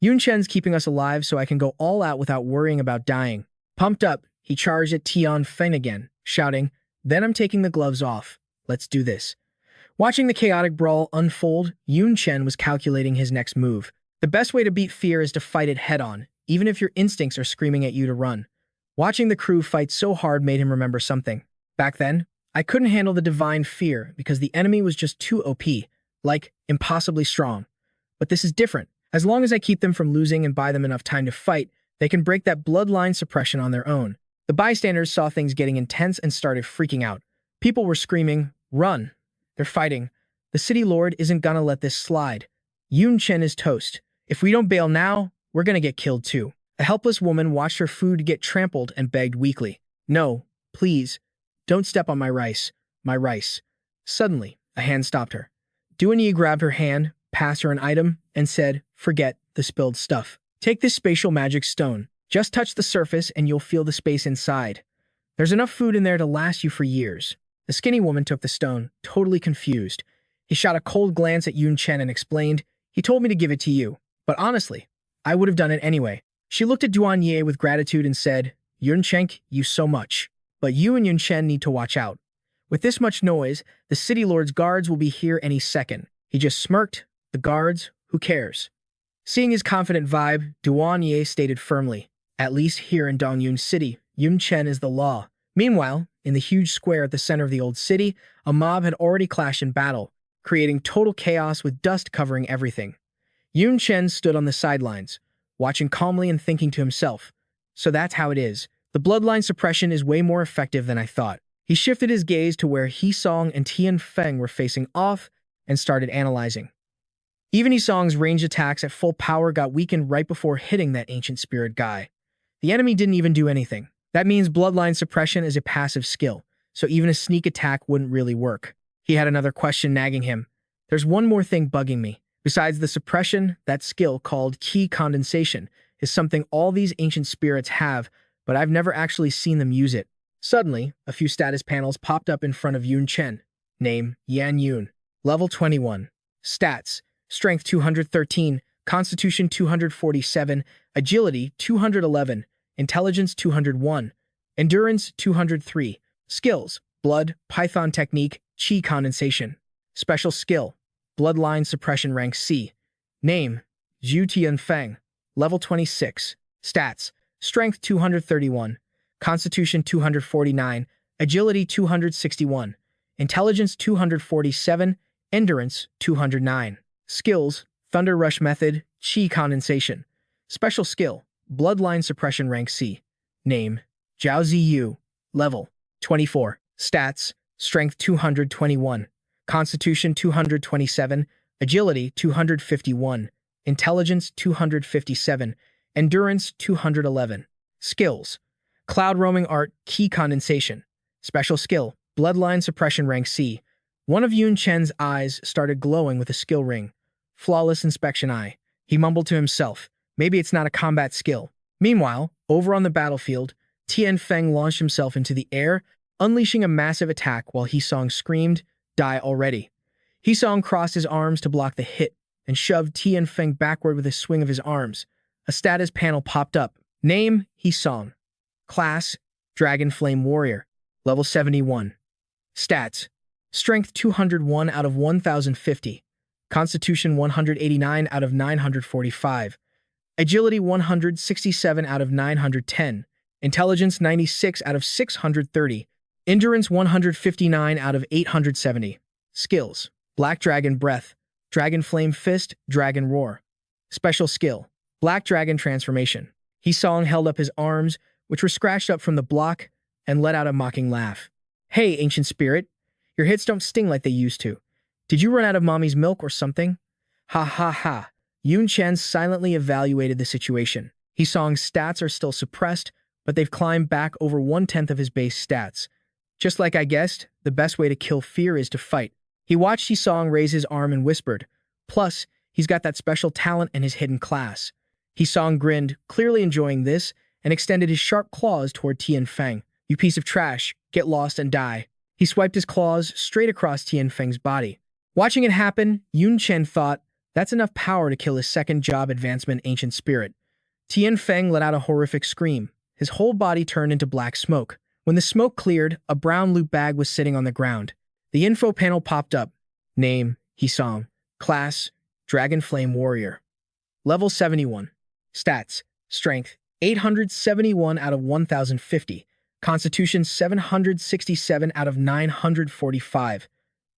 Yun Chen's keeping us alive so I can go all out without worrying about dying. Pumped up, he charged at Tian Feng again, shouting, then I'm taking the gloves off. Let's do this. Watching the chaotic brawl unfold, Yun Chen was calculating his next move. The best way to beat fear is to fight it head-on, even if your instincts are screaming at you to run. Watching the crew fight so hard made him remember something. Back then, I couldn't handle the divine fear because the enemy was just too OP, like impossibly strong. But this is different. As long as I keep them from losing and buy them enough time to fight, they can break that bloodline suppression on their own. The bystanders saw things getting intense and started freaking out. People were screaming, run. They're fighting. The city lord isn't gonna let this slide. Yun Chen is toast. If we don't bail now, we're gonna get killed too. A helpless woman watched her food get trampled and begged weakly. No, please, don't step on my rice. My rice. Suddenly, a hand stopped her. Duan grabbed her hand, passed her an item, and said, forget the spilled stuff. Take this spatial magic stone. Just touch the surface and you'll feel the space inside. There's enough food in there to last you for years. The skinny woman took the stone, totally confused. He shot a cold glance at Yun Chen and explained, he told me to give it to you. But honestly, I would have done it anyway. She looked at Duan with gratitude and said, Yun Chen, you so much. But you and Yun Chen need to watch out. With this much noise, the city lord's guards will be here any second. He just smirked. The guards, who cares? Seeing his confident vibe, Duan stated firmly, at least here in Dongyun City, Yun Chen is the law. Meanwhile, in the huge square at the center of the old city, a mob had already clashed in battle, creating total chaos with dust covering everything. Yun Chen stood on the sidelines, watching calmly and thinking to himself, so that's how it is. The bloodline suppression is way more effective than I thought. He shifted his gaze to where He-Song and Tian Feng were facing off and started analyzing. Even He-Song's ranged attacks at full power got weakened right before hitting that ancient spirit guy. The enemy didn't even do anything. That means bloodline suppression is a passive skill, so even a sneak attack wouldn't really work. He had another question nagging him. There's one more thing bugging me. Besides the suppression, that skill called key condensation is something all these ancient spirits have, but I've never actually seen them use it. Suddenly, a few status panels popped up in front of Yun Chen. Name, Yan Yun. Level 21. Stats, Strength 213, Constitution 247, Agility 211, Intelligence 201, Endurance 203. Skills, Blood, Python Technique, Qi Condensation. Special Skill, Bloodline Suppression Rank C. Name, Zhu Tianfeng. Level 26. Stats, Strength 231, Constitution 249, Agility 261, Intelligence 247, Endurance 209. Skills, Thunder Rush Method, Qi Condensation. Special Skill, Bloodline Suppression Rank C. Name, Zhao Ziyu. Level 24. Stats, Strength 221, Constitution 227, Agility 251, Intelligence 257, Endurance 211. Skills, Cloud Roaming Art, Qi Condensation. Special Skill, Bloodline Suppression Rank C. One of Yun Chen's eyes started glowing with a skill ring. Flawless Inspection Eye. He mumbled to himself, maybe it's not a combat skill. Meanwhile, over on the battlefield, Tianfeng launched himself into the air, unleashing a massive attack while Hisong screamed, "Die already." Hisong crossed his arms to block the hit and shoved Tianfeng backward with a swing of his arms. A status panel popped up. Name, Hisong. Class, Dragon Flame Warrior. Level 71. Stats, Strength 201 out of 1050. Constitution 189 out of 945. Agility 167 out of 910. Intelligence 96 out of 630. Endurance 159 out of 870. Skills, Black Dragon Breath, Dragon Flame Fist, Dragon Roar. Special Skill, Black Dragon Transformation. Hisong held up his arms, which were scratched up from the block, and let out a mocking laugh. Hey, ancient spirit, your hits don't sting like they used to. Did you run out of mommy's milk or something? Ha ha ha. Yun Chen silently evaluated the situation. Hisong's stats are still suppressed, but they've climbed back over 1/10 of his base stats. Just like I guessed, the best way to kill fear is to fight. He watched Hisong raise his arm and whispered, plus, he's got that special talent in his hidden class. Hisong grinned, clearly enjoying this, and extended his sharp claws toward Tianfeng. You piece of trash, get lost and die. He swiped his claws straight across Tianfeng's body. Watching it happen, Yun Chen thought, that's enough power to kill his second job advancement ancient spirit. Tianfeng let out a horrific scream. His whole body turned into black smoke. When the smoke cleared, a brown loot bag was sitting on the ground. The info panel popped up. Name, Hisong. Class, Dragon Flame Warrior. Level 71. Stats, Strength, 871 out of 1050. Constitution, 767 out of 945.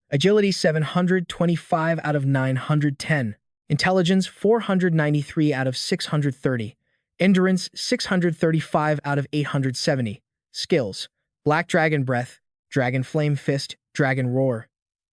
Agility, 725 out of 910. Intelligence, 493 out of 630. Endurance, 635 out of 870. Skills, Black Dragon Breath, Dragon Flame Fist, Dragon Roar.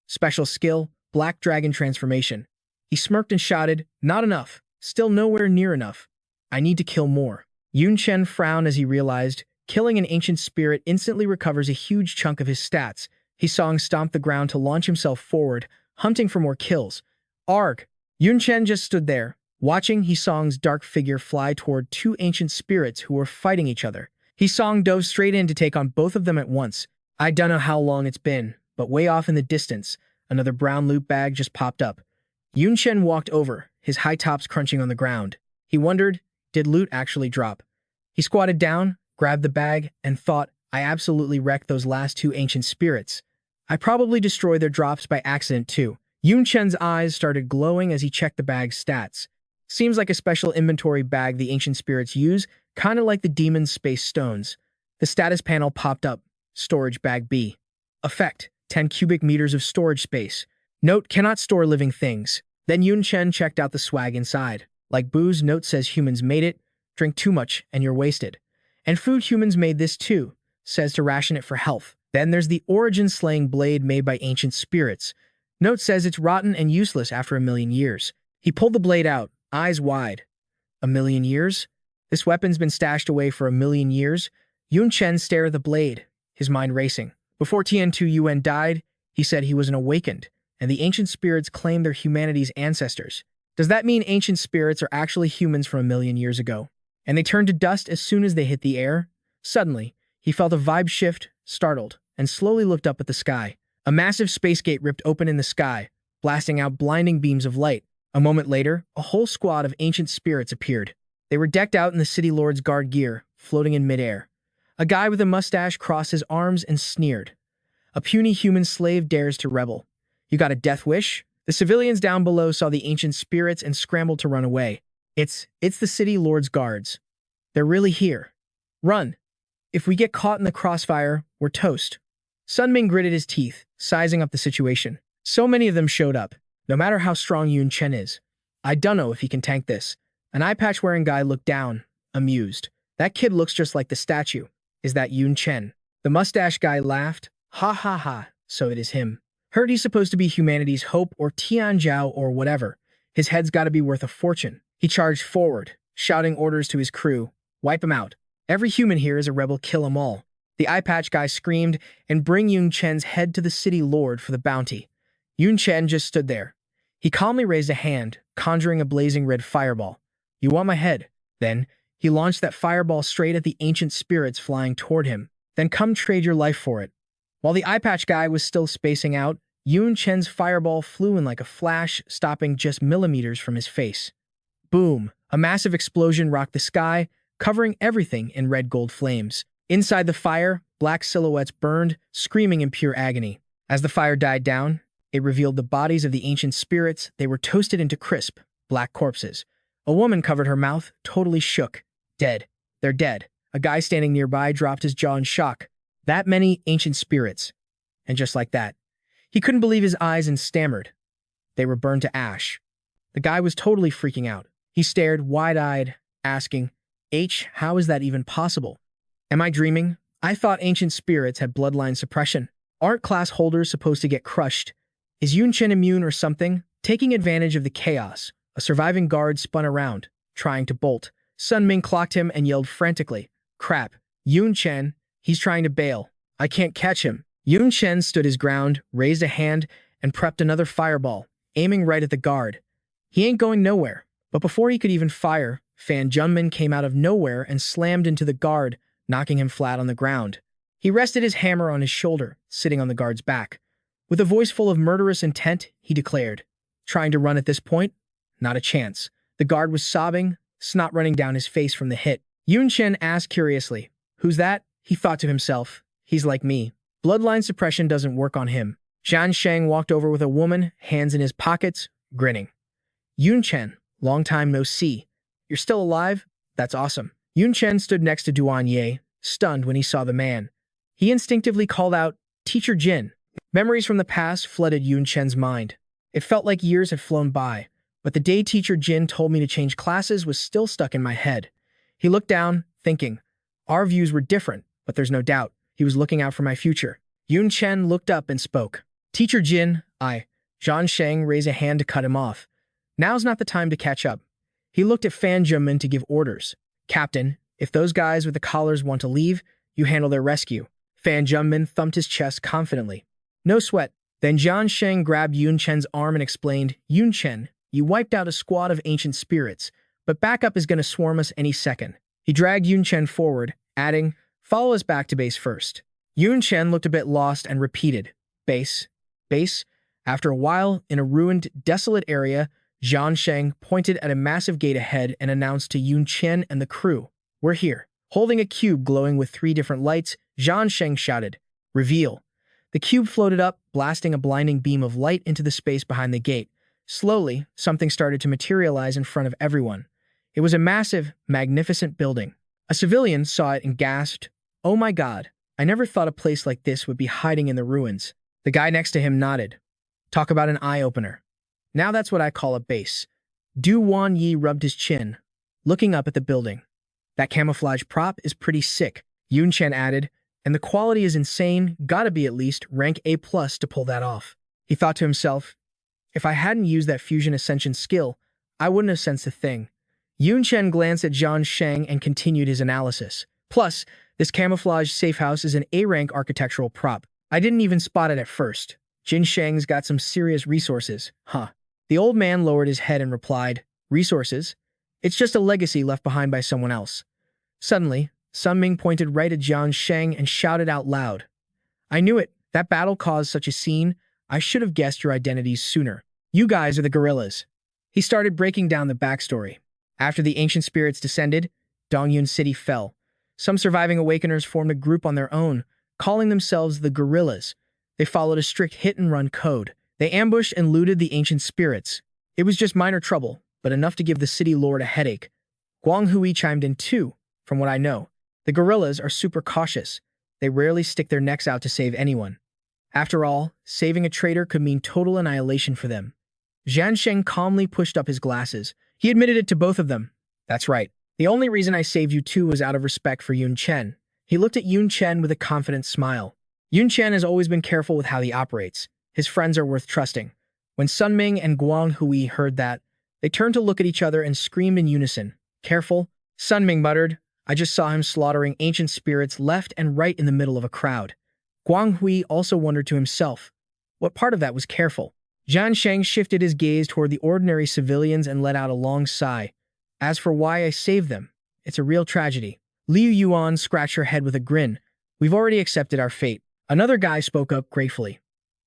Special Skill, Black Dragon Transformation. He smirked and shouted, not enough, still nowhere near enough. I need to kill more. Yun Chen frowned as he realized, killing an ancient spirit instantly recovers a huge chunk of his stats. Hisong stomped the ground to launch himself forward, hunting for more kills. Arg! Yun Chen just stood there, watching Hisong's dark figure fly toward two ancient spirits who were fighting each other. Hisong dove straight in to take on both of them at once. I don't know how long it's been, but way off in the distance, another brown loot bag just popped up. Yun Chen walked over, his high tops crunching on the ground. He wondered, did loot actually drop? He squatted down, grabbed the bag, and thought, I absolutely wrecked those last two ancient spirits. I probably destroyed their drops by accident too. Yun Chen's eyes started glowing as he checked the bag's stats. Seems like a special inventory bag the ancient spirits use, kinda like the demon's space stones. The status panel popped up. Storage bag B. Effect, 10 cubic meters of storage space. Note, cannot store living things. Then Yun Chen checked out the swag inside. Like booze, note says humans made it. Drink too much and you're wasted. And food, humans made this too. Says to ration it for health. Then there's the origin slaying blade made by ancient spirits. Note says it's rotten and useless after 1,000,000 years. He pulled the blade out, eyes wide. 1,000,000 years? This weapon's been stashed away for 1,000,000 years? Yun Chen stared at the blade, his mind racing. Before Tian-Tu Yuan died, he said he was an awakened, and the ancient spirits claimed they're humanity's ancestors. Does that mean ancient spirits are actually humans from 1,000,000 years ago? and they turned to dust as soon as they hit the air. Suddenly, he felt a vibe shift, startled, and slowly looked up at the sky. A massive space gate ripped open in the sky, blasting out blinding beams of light. A moment later, a whole squad of ancient spirits appeared. They were decked out in the city lord's guard gear, floating in midair. A guy with a mustache crossed his arms and sneered. A puny human slave dares to rebel. You got a death wish? The civilians down below saw the ancient spirits and scrambled to run away. It's the city lord's guards. They're really here. Run. If we get caught in the crossfire, we're toast. Sunming gritted his teeth, sizing up the situation. So many of them showed up, no matter how strong Yun Chen is. I dunno if he can tank this. An eye patch-wearing guy looked down, amused. That kid looks just like the statue. Is that Yun Chen? The mustache guy laughed. Ha ha ha, so it is him. Heard he's supposed to be humanity's hope or Tianzhao or whatever. His head's gotta be worth a fortune. He charged forward, shouting orders to his crew. Wipe him out. Every human here is a rebel, kill 'em all. The eye patch guy screamed, and bring Yun Chen's head to the city lord for the bounty. Yun Chen just stood there. He calmly raised a hand, conjuring a blazing red fireball. You want my head? Then, he launched that fireball straight at the ancient spirits flying toward him. Then come trade your life for it. While the eye patch guy was still spacing out, Yun Chen's fireball flew in like a flash, stopping just millimeters from his face. Boom! A massive explosion rocked the sky, covering everything in red-gold flames. Inside the fire, black silhouettes burned, screaming in pure agony. As the fire died down, it revealed the bodies of the ancient spirits. They were toasted into crisp, black corpses. A woman covered her mouth, totally shook. Dead. They're dead. A guy standing nearby dropped his jaw in shock. That many ancient spirits. And just like that, he couldn't believe his eyes and stammered. They were burned to ash. The guy was totally freaking out. He stared wide-eyed, asking, how is that even possible? Am I dreaming? I thought ancient spirits had bloodline suppression. Aren't class holders supposed to get crushed? Is Yun Chen immune or something? Taking advantage of the chaos, a surviving guard spun around, trying to bolt. Sun Ming clocked him and yelled frantically, Crap, Yun Chen, he's trying to bail. I can't catch him. Yun Chen stood his ground, raised a hand, and prepped another fireball, aiming right at the guard. He ain't going nowhere. But before he could even fire, Fan Junmin came out of nowhere and slammed into the guard, knocking him flat on the ground. He rested his hammer on his shoulder, sitting on the guard's back. With a voice full of murderous intent, he declared, Trying to run at this point? Not a chance. The guard was sobbing, snot running down his face from the hit. Yun Chen asked curiously, Who's that? He thought to himself, He's like me. Bloodline suppression doesn't work on him. Zhan Sheng walked over with a woman, hands in his pockets, grinning. Yun Chen, long time no see. You're still alive? That's awesome. Yun Chen stood next to Duan Ye, stunned when he saw the man. He instinctively called out, Teacher Jin. Memories from the past flooded Yun Chen's mind. It felt like years had flown by, but the day Teacher Jin told me to change classes was still stuck in my head. He looked down, thinking, Our views were different, but there's no doubt. He was looking out for my future. Yun Chen looked up and spoke. Teacher Jin, Zhan Sheng raised a hand to cut him off. Now's not the time to catch up. He looked at Fan Junmin to give orders. Captain, if those guys with the collars want to leave, you handle their rescue. Fan Junmin thumped his chest confidently. No sweat. Then Zhan Sheng grabbed Yun Chen's arm and explained, Yun Chen, you wiped out a squad of ancient spirits, but backup is going to swarm us any second. He dragged Yun Chen forward, adding, Follow us back to base first. Yun Chen looked a bit lost and repeated, Base? Base? After a while, in a ruined, desolate area, Zhan Sheng pointed at a massive gate ahead and announced to Yun Chen and the crew, We're here. Holding a cube glowing with 3 different lights, Zhan Sheng shouted, Reveal. The cube floated up, blasting a blinding beam of light into the space behind the gate. Slowly, something started to materialize in front of everyone. It was a massive, magnificent building. A civilian saw it and gasped, Oh my God, I never thought a place like this would be hiding in the ruins. The guy next to him nodded. Talk about an eye-opener. Now that's what I call a base. Du Wan Yi rubbed his chin, looking up at the building. That camouflage prop is pretty sick, Yun Chen added, and the quality is insane, gotta be at least rank A+ to pull that off. He thought to himself, if I hadn't used that fusion ascension skill, I wouldn't have sensed a thing. Yun Chen glanced at Zhan Sheng and continued his analysis. Plus, this camouflage safe house is an A-rank architectural prop. I didn't even spot it at first. Jin Sheng's got some serious resources, huh? The old man lowered his head and replied, Resources? It's just a legacy left behind by someone else. Suddenly, Sun Ming pointed right at Jian Sheng and shouted out loud. I knew it. That battle caused such a scene. I should have guessed your identities sooner. You guys are the gorillas. He started breaking down the backstory. After the ancient spirits descended, Dongyun City fell. Some surviving awakeners formed a group on their own, calling themselves the Gorillas. They followed a strict hit-and-run code. They ambushed and looted the ancient spirits. It was just minor trouble, but enough to give the city lord a headache. Guang Hui chimed in too, from what I know. The Gorillas are super cautious. They rarely stick their necks out to save anyone. After all, saving a traitor could mean total annihilation for them. Jian Sheng calmly pushed up his glasses. He admitted it to both of them. That's right. The only reason I saved you too was out of respect for Yun Chen. He looked at Yun Chen with a confident smile. Yun Chen has always been careful with how he operates. His friends are worth trusting. When Sun Ming and Guang Hui heard that, they turned to look at each other and screamed in unison. Careful? Sun Ming muttered. I just saw him slaughtering ancient spirits left and right in the middle of a crowd. Guang Hui also wondered to himself. What part of that was careful? Jian Sheng shifted his gaze toward the ordinary civilians and let out a long sigh. As for why I saved them, it's a real tragedy. Liu Yuan scratched her head with a grin. We've already accepted our fate. Another guy spoke up gratefully.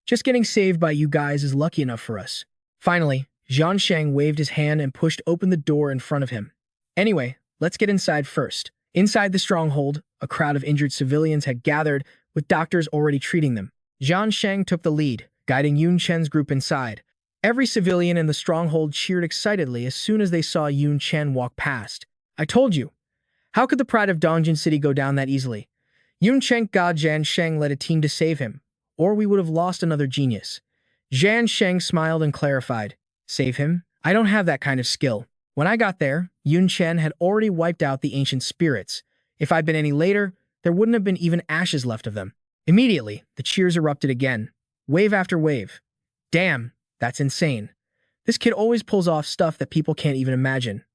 Just getting saved by you guys is lucky enough for us. Finally, Jian Sheng waved his hand and pushed open the door in front of him. Anyway, let's get inside first. Inside the stronghold, a crowd of injured civilians had gathered, with doctors already treating them. Jian Sheng took the lead, guiding Yun Chen's group inside. Every civilian in the stronghold cheered excitedly as soon as they saw Yun Chen walk past. I told you. How could the pride of Dongjin City go down that easily? Yun Chen God Jian Sheng led a team to save him, or we would have lost another genius. Jian Sheng smiled and clarified. Save him? I don't have that kind of skill. When I got there, Yun Chen had already wiped out the ancient spirits. If I'd been any later, there wouldn't have been even ashes left of them. Immediately, the cheers erupted again, wave after wave. Damn, that's insane. This kid always pulls off stuff that people can't even imagine.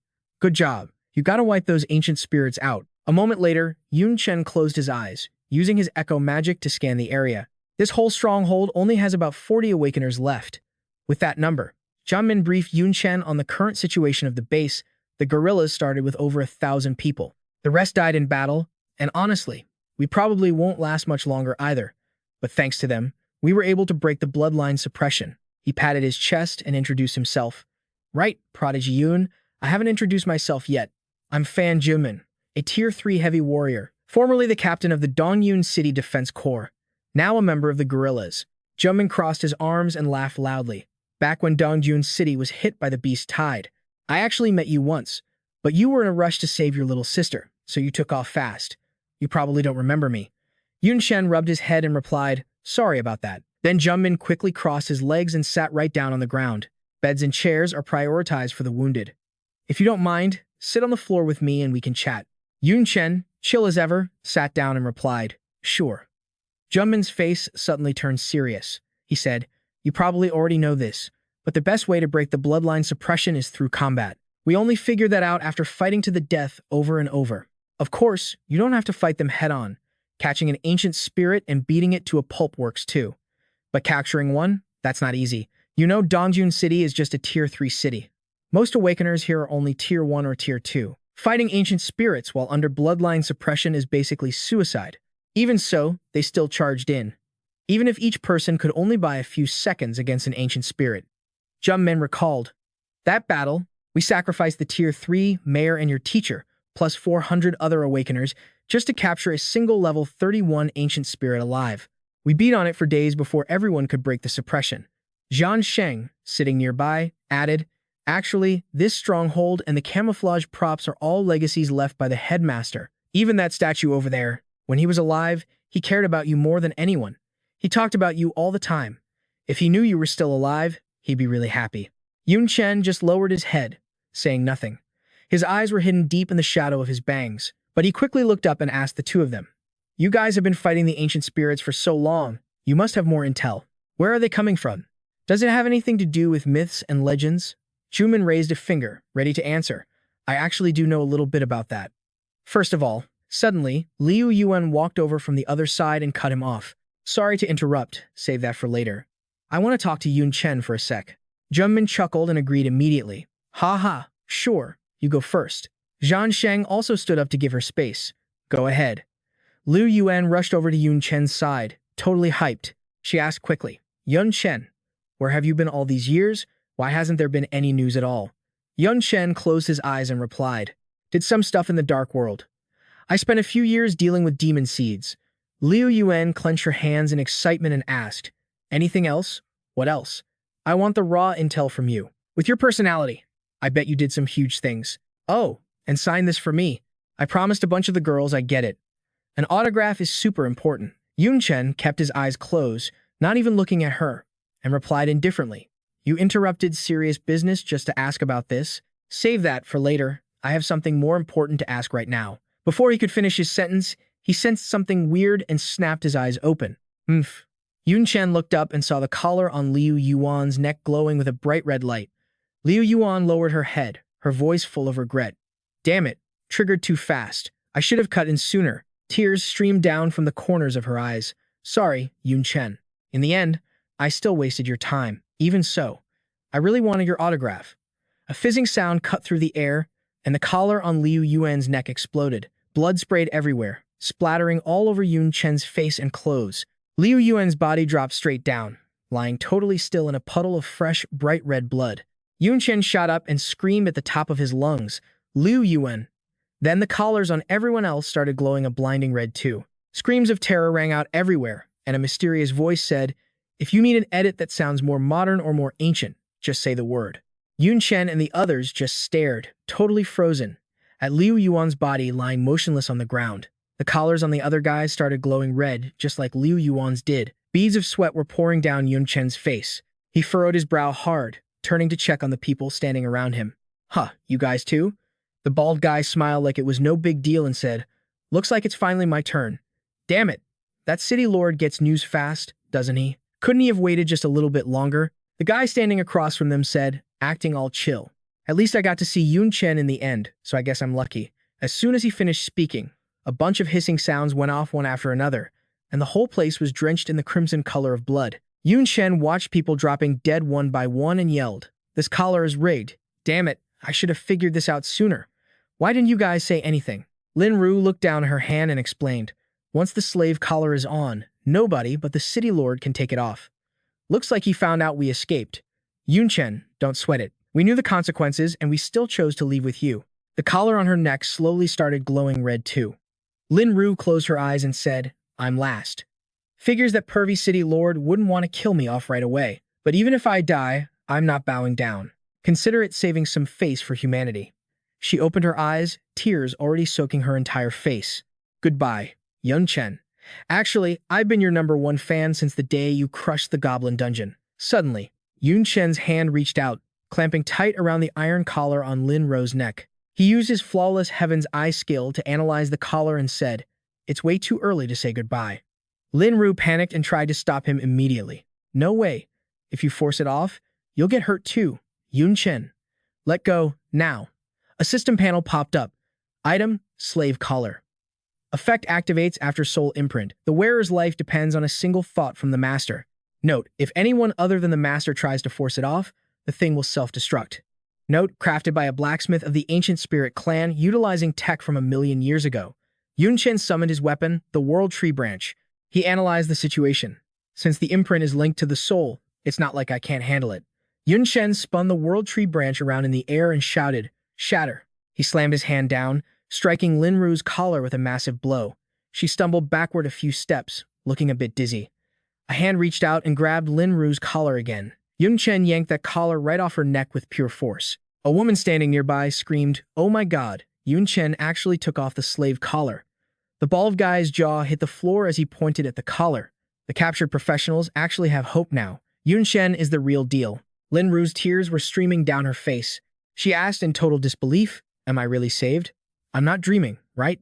Good job. You gotta wipe those ancient spirits out. A moment later, Yun Chen closed his eyes, using his echo magic to scan the area. This whole stronghold only has about 40 awakeners left. With that number, Jianmin briefed Yun Chen on the current situation of the base. The gorillas started with over 1,000 people. The rest died in battle, and honestly, we probably won't last much longer either. But thanks to them, we were able to break the bloodline suppression. He patted his chest and introduced himself. Right, Prodigy Yun, I haven't introduced myself yet. I'm Fan Jimin, a Tier 3 heavy warrior, formerly the captain of the Dongyun City Defense Corps, now a member of the guerrillas. Jimin crossed his arms and laughed loudly. Back when Dongjun City was hit by the beast tide, I actually met you once, but you were in a rush to save your little sister, so you took off fast. You probably don't remember me. Yun Chen rubbed his head and replied, sorry about that. Then Jimin quickly crossed his legs and sat right down on the ground. Beds and chairs are prioritized for the wounded. If you don't mind, sit on the floor with me and we can chat. Yun Chen, chill as ever, sat down and replied, sure. Jimin's face suddenly turned serious. He said, you probably already know this, but the best way to break the bloodline suppression is through combat. We only figured that out after fighting to the death over and over. Of course, you don't have to fight them head-on. Catching an ancient spirit and beating it to a pulp works too. But capturing one, that's not easy. You know Dongjun City is just a Tier 3 city. Most Awakeners here are only Tier 1 or Tier 2. Fighting ancient spirits while under bloodline suppression is basically suicide. Even so, they still charged in. Even if each person could only buy a few seconds against an ancient spirit. Jimin recalled. That battle, we sacrificed the Tier 3 mayor and your teacher, plus 400 other Awakeners, just to capture a single level 31 ancient spirit alive. We beat on it for days before everyone could break the suppression. Jian Sheng, sitting nearby, added, actually, this stronghold and the camouflage props are all legacies left by the headmaster. Even that statue over there, when he was alive, he cared about you more than anyone. He talked about you all the time. If he knew you were still alive, he'd be really happy. Yun Chen just lowered his head, saying nothing. His eyes were hidden deep in the shadow of his bangs, but he quickly looked up and asked the two of them. You guys have been fighting the ancient spirits for so long. You must have more intel. Where are they coming from? Does it have anything to do with myths and legends? Jumin raised a finger, ready to answer. I actually do know a little bit about that. First of all, suddenly, Liu Yuan walked over from the other side and cut him off. Sorry to interrupt, save that for later. I want to talk to Yun Chen for a sec. Jimin chuckled and agreed immediately. Ha ha, sure. You go first. Zhang Sheng also stood up to give her space. Go ahead. Liu Yuan rushed over to Yun Chen's side, totally hyped. She asked quickly, Yun Chen, where have you been all these years? Why hasn't there been any news at all? Yun Chen closed his eyes and replied, did some stuff in the dark world. I spent a few years dealing with demon seeds. Liu Yuan clenched her hands in excitement and asked, anything else? What else? I want the raw intel from you. With your personality, I bet you did some huge things. Oh, and sign this for me. I promised a bunch of the girls I'd get it. An autograph is super important. Yun Chen kept his eyes closed, not even looking at her, and replied indifferently. You interrupted serious business just to ask about this? Save that for later. I have something more important to ask right now. Before he could finish his sentence, he sensed something weird and snapped his eyes open. Oomph. Yun Chen looked up and saw the collar on Liu Yuan's neck glowing with a bright red light. Liu Yuan lowered her head, her voice full of regret. Damn it, triggered too fast. I should have cut in sooner. Tears streamed down from the corners of her eyes. Sorry, Yun Chen. In the end, I still wasted your time. Even so, I really wanted your autograph. A fizzing sound cut through the air, and the collar on Liu Yuan's neck exploded. Blood sprayed everywhere, splattering all over Yun Chen's face and clothes. Liu Yuan's body dropped straight down, lying totally still in a puddle of fresh, bright red blood. Yun Chen shot up and screamed at the top of his lungs, Liu Yuan. Then the collars on everyone else started glowing a blinding red too. Screams of terror rang out everywhere, and a mysterious voice said, if you need an edit that sounds more modern or more ancient, just say the word. Yun Chen and the others just stared, totally frozen, at Liu Yuan's body lying motionless on the ground. The collars on the other guys started glowing red, just like Liu Yuan's did. Beads of sweat were pouring down Yun Chen's face. He furrowed his brow hard, turning to check on the people standing around him. Huh, you guys too? The bald guy smiled like it was no big deal and said, looks like it's finally my turn. Damn it, that city lord gets news fast, doesn't he? Couldn't he have waited just a little bit longer? The guy standing across from them said, acting all chill. At least I got to see Yun Chen in the end, so I guess I'm lucky. As soon as he finished speaking, a bunch of hissing sounds went off one after another, and the whole place was drenched in the crimson color of blood. Yun Chen watched people dropping dead one by one and yelled, this collar is rigged. Damn it, I should have figured this out sooner. Why didn't you guys say anything? Lin Ru looked down at her hand and explained, once the slave collar is on, nobody but the city lord can take it off. Looks like he found out we escaped. Yun Chen, don't sweat it. We knew the consequences and we still chose to leave with you. The collar on her neck slowly started glowing red too. Lin Ru closed her eyes and said, I'm last. Figures that pervy city lord wouldn't want to kill me off right away. But even if I die, I'm not bowing down. Consider it saving some face for humanity. She opened her eyes, tears already soaking her entire face. Goodbye, Yun Chen. Actually, I've been your #1 fan since the day you crushed the goblin dungeon. Suddenly, Yun Chen's hand reached out, clamping tight around the iron collar on Lin Ru's neck. He used his flawless Heaven's Eye skill to analyze the collar and said, it's way too early to say goodbye. Lin Ru panicked and tried to stop him immediately. No way. If you force it off, you'll get hurt too. Yun Chen. Let go, now. A system panel popped up. Item, slave collar. Effect activates after soul imprint. The wearer's life depends on a single thought from the master. Note, if anyone other than the master tries to force it off, the thing will self-destruct. Note, crafted by a blacksmith of the ancient spirit clan utilizing tech from 1,000,000 years ago. Yun Chen summoned his weapon, the World Tree Branch. He analyzed the situation. Since the imprint is linked to the soul, it's not like I can't handle it. Yun Chen spun the World Tree Branch around in the air and shouted, shatter. He slammed his hand down, striking Lin Ru's collar with a massive blow. She stumbled backward a few steps, looking a bit dizzy. A hand reached out and grabbed Lin Ru's collar again. Yun Chen yanked that collar right off her neck with pure force. A woman standing nearby screamed, oh my god, Yun Chen actually took off the slave collar. The bald guy's jaw hit the floor as he pointed at the collar. The captured professionals actually have hope now. Yun Chen is the real deal. Lin Ru's tears were streaming down her face. She asked in total disbelief, am I really saved? I'm not dreaming, right?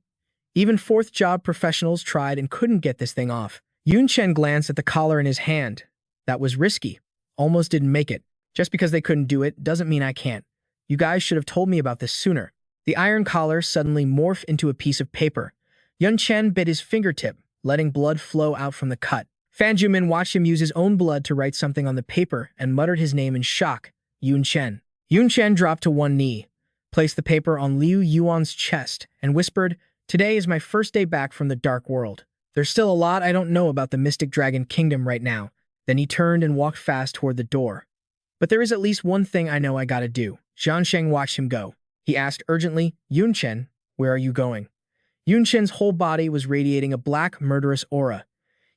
Even fourth job professionals tried and couldn't get this thing off. Yun Chen glanced at the collar in his hand. That was risky. Almost didn't make it. Just because they couldn't do it doesn't mean I can't. You guys should have told me about this sooner. The iron collar suddenly morphed into a piece of paper. Yun Chen bit his fingertip, letting blood flow out from the cut. Fan Jumin watched him use his own blood to write something on the paper and muttered his name in shock. Yun Chen. Yun Chen dropped to one knee, placed the paper on Liu Yuan's chest, and whispered, "Today is my first day back from the dark world. There's still a lot I don't know about the Mystic Dragon Kingdom right now." Then he turned and walked fast toward the door. "But there is at least one thing I know I gotta do." Zhang Sheng watched him go. He asked urgently, "Yun Chen, where are you going?" Yun Chen's whole body was radiating a black, murderous aura.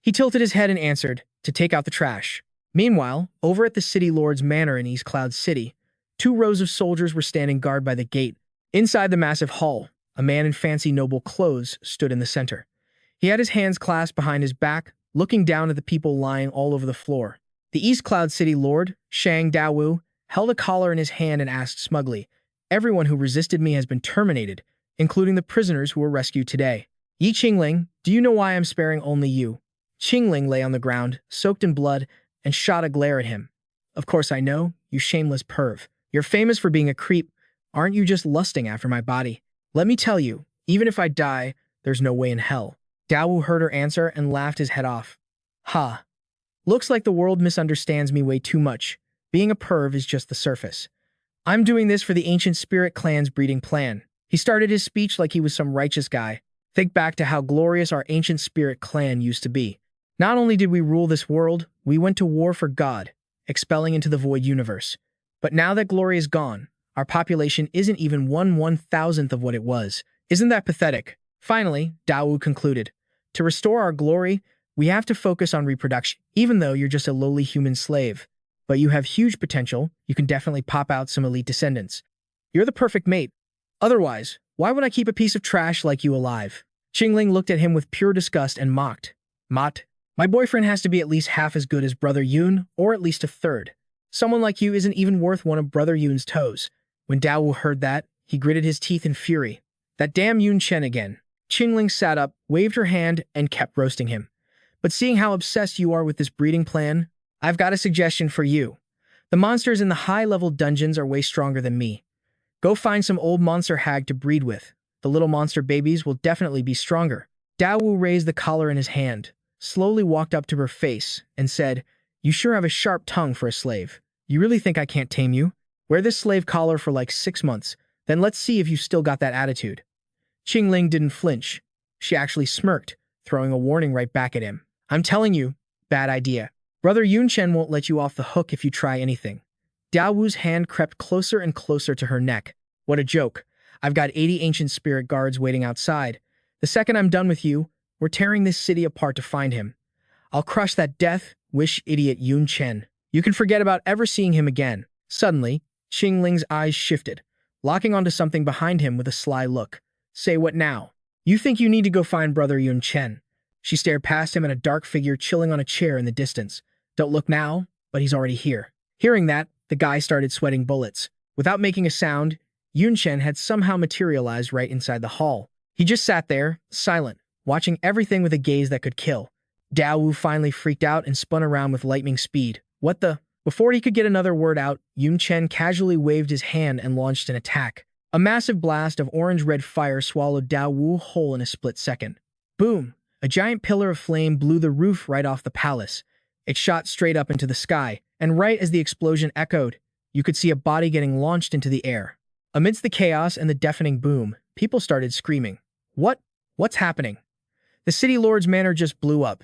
He tilted his head and answered, "To take out the trash." Meanwhile, over at the City Lord's manor in East Cloud City, 2 rows of soldiers were standing guard by the gate. Inside the massive hall, a man in fancy noble clothes stood in the center. He had his hands clasped behind his back, looking down at the people lying all over the floor. The East Cloud City Lord, Shang Dawu, held a collar in his hand and asked smugly, "Everyone who resisted me has been terminated, including the prisoners who were rescued today. Yi Qingling, do you know why I'm sparing only you?" Qingling lay on the ground, soaked in blood, and shot a glare at him. "Of course I know, you shameless perv. You're famous for being a creep. Aren't you just lusting after my body? Let me tell you, even if I die, there's no way in hell." Dawu heard her answer and laughed his head off. "Ha. Looks like the world misunderstands me way too much. Being a perv is just the surface. I'm doing this for the ancient spirit clan's breeding plan." He started his speech like he was some righteous guy. "Think back to how glorious our ancient spirit clan used to be. Not only did we rule this world, we went to war for God, expelling into the void universe. But now that glory is gone, our population isn't even 1/1000th of what it was. Isn't that pathetic?" Finally, Dawu concluded, "To restore our glory, we have to focus on reproduction. Even though you're just a lowly human slave, but you have huge potential, you can definitely pop out some elite descendants. You're the perfect mate. Otherwise, why would I keep a piece of trash like you alive?" Qingling looked at him with pure disgust and mocked. "Mott, my boyfriend has to be at least half as good as Brother Yun, or at least a third. Someone like you isn't even worth one of Brother Yun's toes." When Dawu heard that, he gritted his teeth in fury. "That damn Yun Chen again." Qingling sat up, waved her hand, and kept roasting him. "But seeing how obsessed you are with this breeding plan, I've got a suggestion for you. The monsters in the high-level dungeons are way stronger than me. Go find some old monster hag to breed with. The little monster babies will definitely be stronger." Dawu raised the collar in his hand, slowly walked up to her face, and said, "You sure have a sharp tongue for a slave. You really think I can't tame you? Wear this slave collar for like 6 months, then let's see if you still got that attitude." Qingling didn't flinch. She actually smirked, throwing a warning right back at him. "I'm telling you, bad idea. Brother Yun Chen won't let you off the hook if you try anything." Daowu's hand crept closer and closer to her neck. "What a joke. I've got 80 ancient spirit guards waiting outside. The second I'm done with you, we're tearing this city apart to find him. I'll crush that death-wish idiot Yun Chen. You can forget about ever seeing him again." Suddenly, Qingling's eyes shifted, locking onto something behind him with a sly look. "Say what now? You think you need to go find Brother Yun Chen?" She stared past him at a dark figure chilling on a chair in the distance. "Don't look now, but he's already here." Hearing that, the guy started sweating bullets. Without making a sound, Yun Chen had somehow materialized right inside the hall. He just sat there, silent, watching everything with a gaze that could kill. Daowu finally freaked out and spun around with lightning speed. "What the?" Before he could get another word out, Yun Chen casually waved his hand and launched an attack. A massive blast of orange-red fire swallowed Daowu whole in a split second. Boom! A giant pillar of flame blew the roof right off the palace. It shot straight up into the sky, and right as the explosion echoed, you could see a body getting launched into the air. Amidst the chaos and the deafening boom, people started screaming. What's happening? The City Lord's manor just blew up.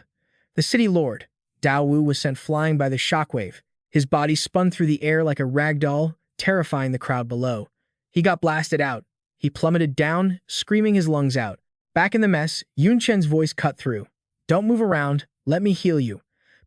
The City Lord, Daowu, was sent flying by the shockwave. His body spun through the air like a rag doll, terrifying the crowd below. He got blasted out. He plummeted down, screaming his lungs out. Back in the mess, Yun Chen's voice cut through. "Don't move around. Let me heal you."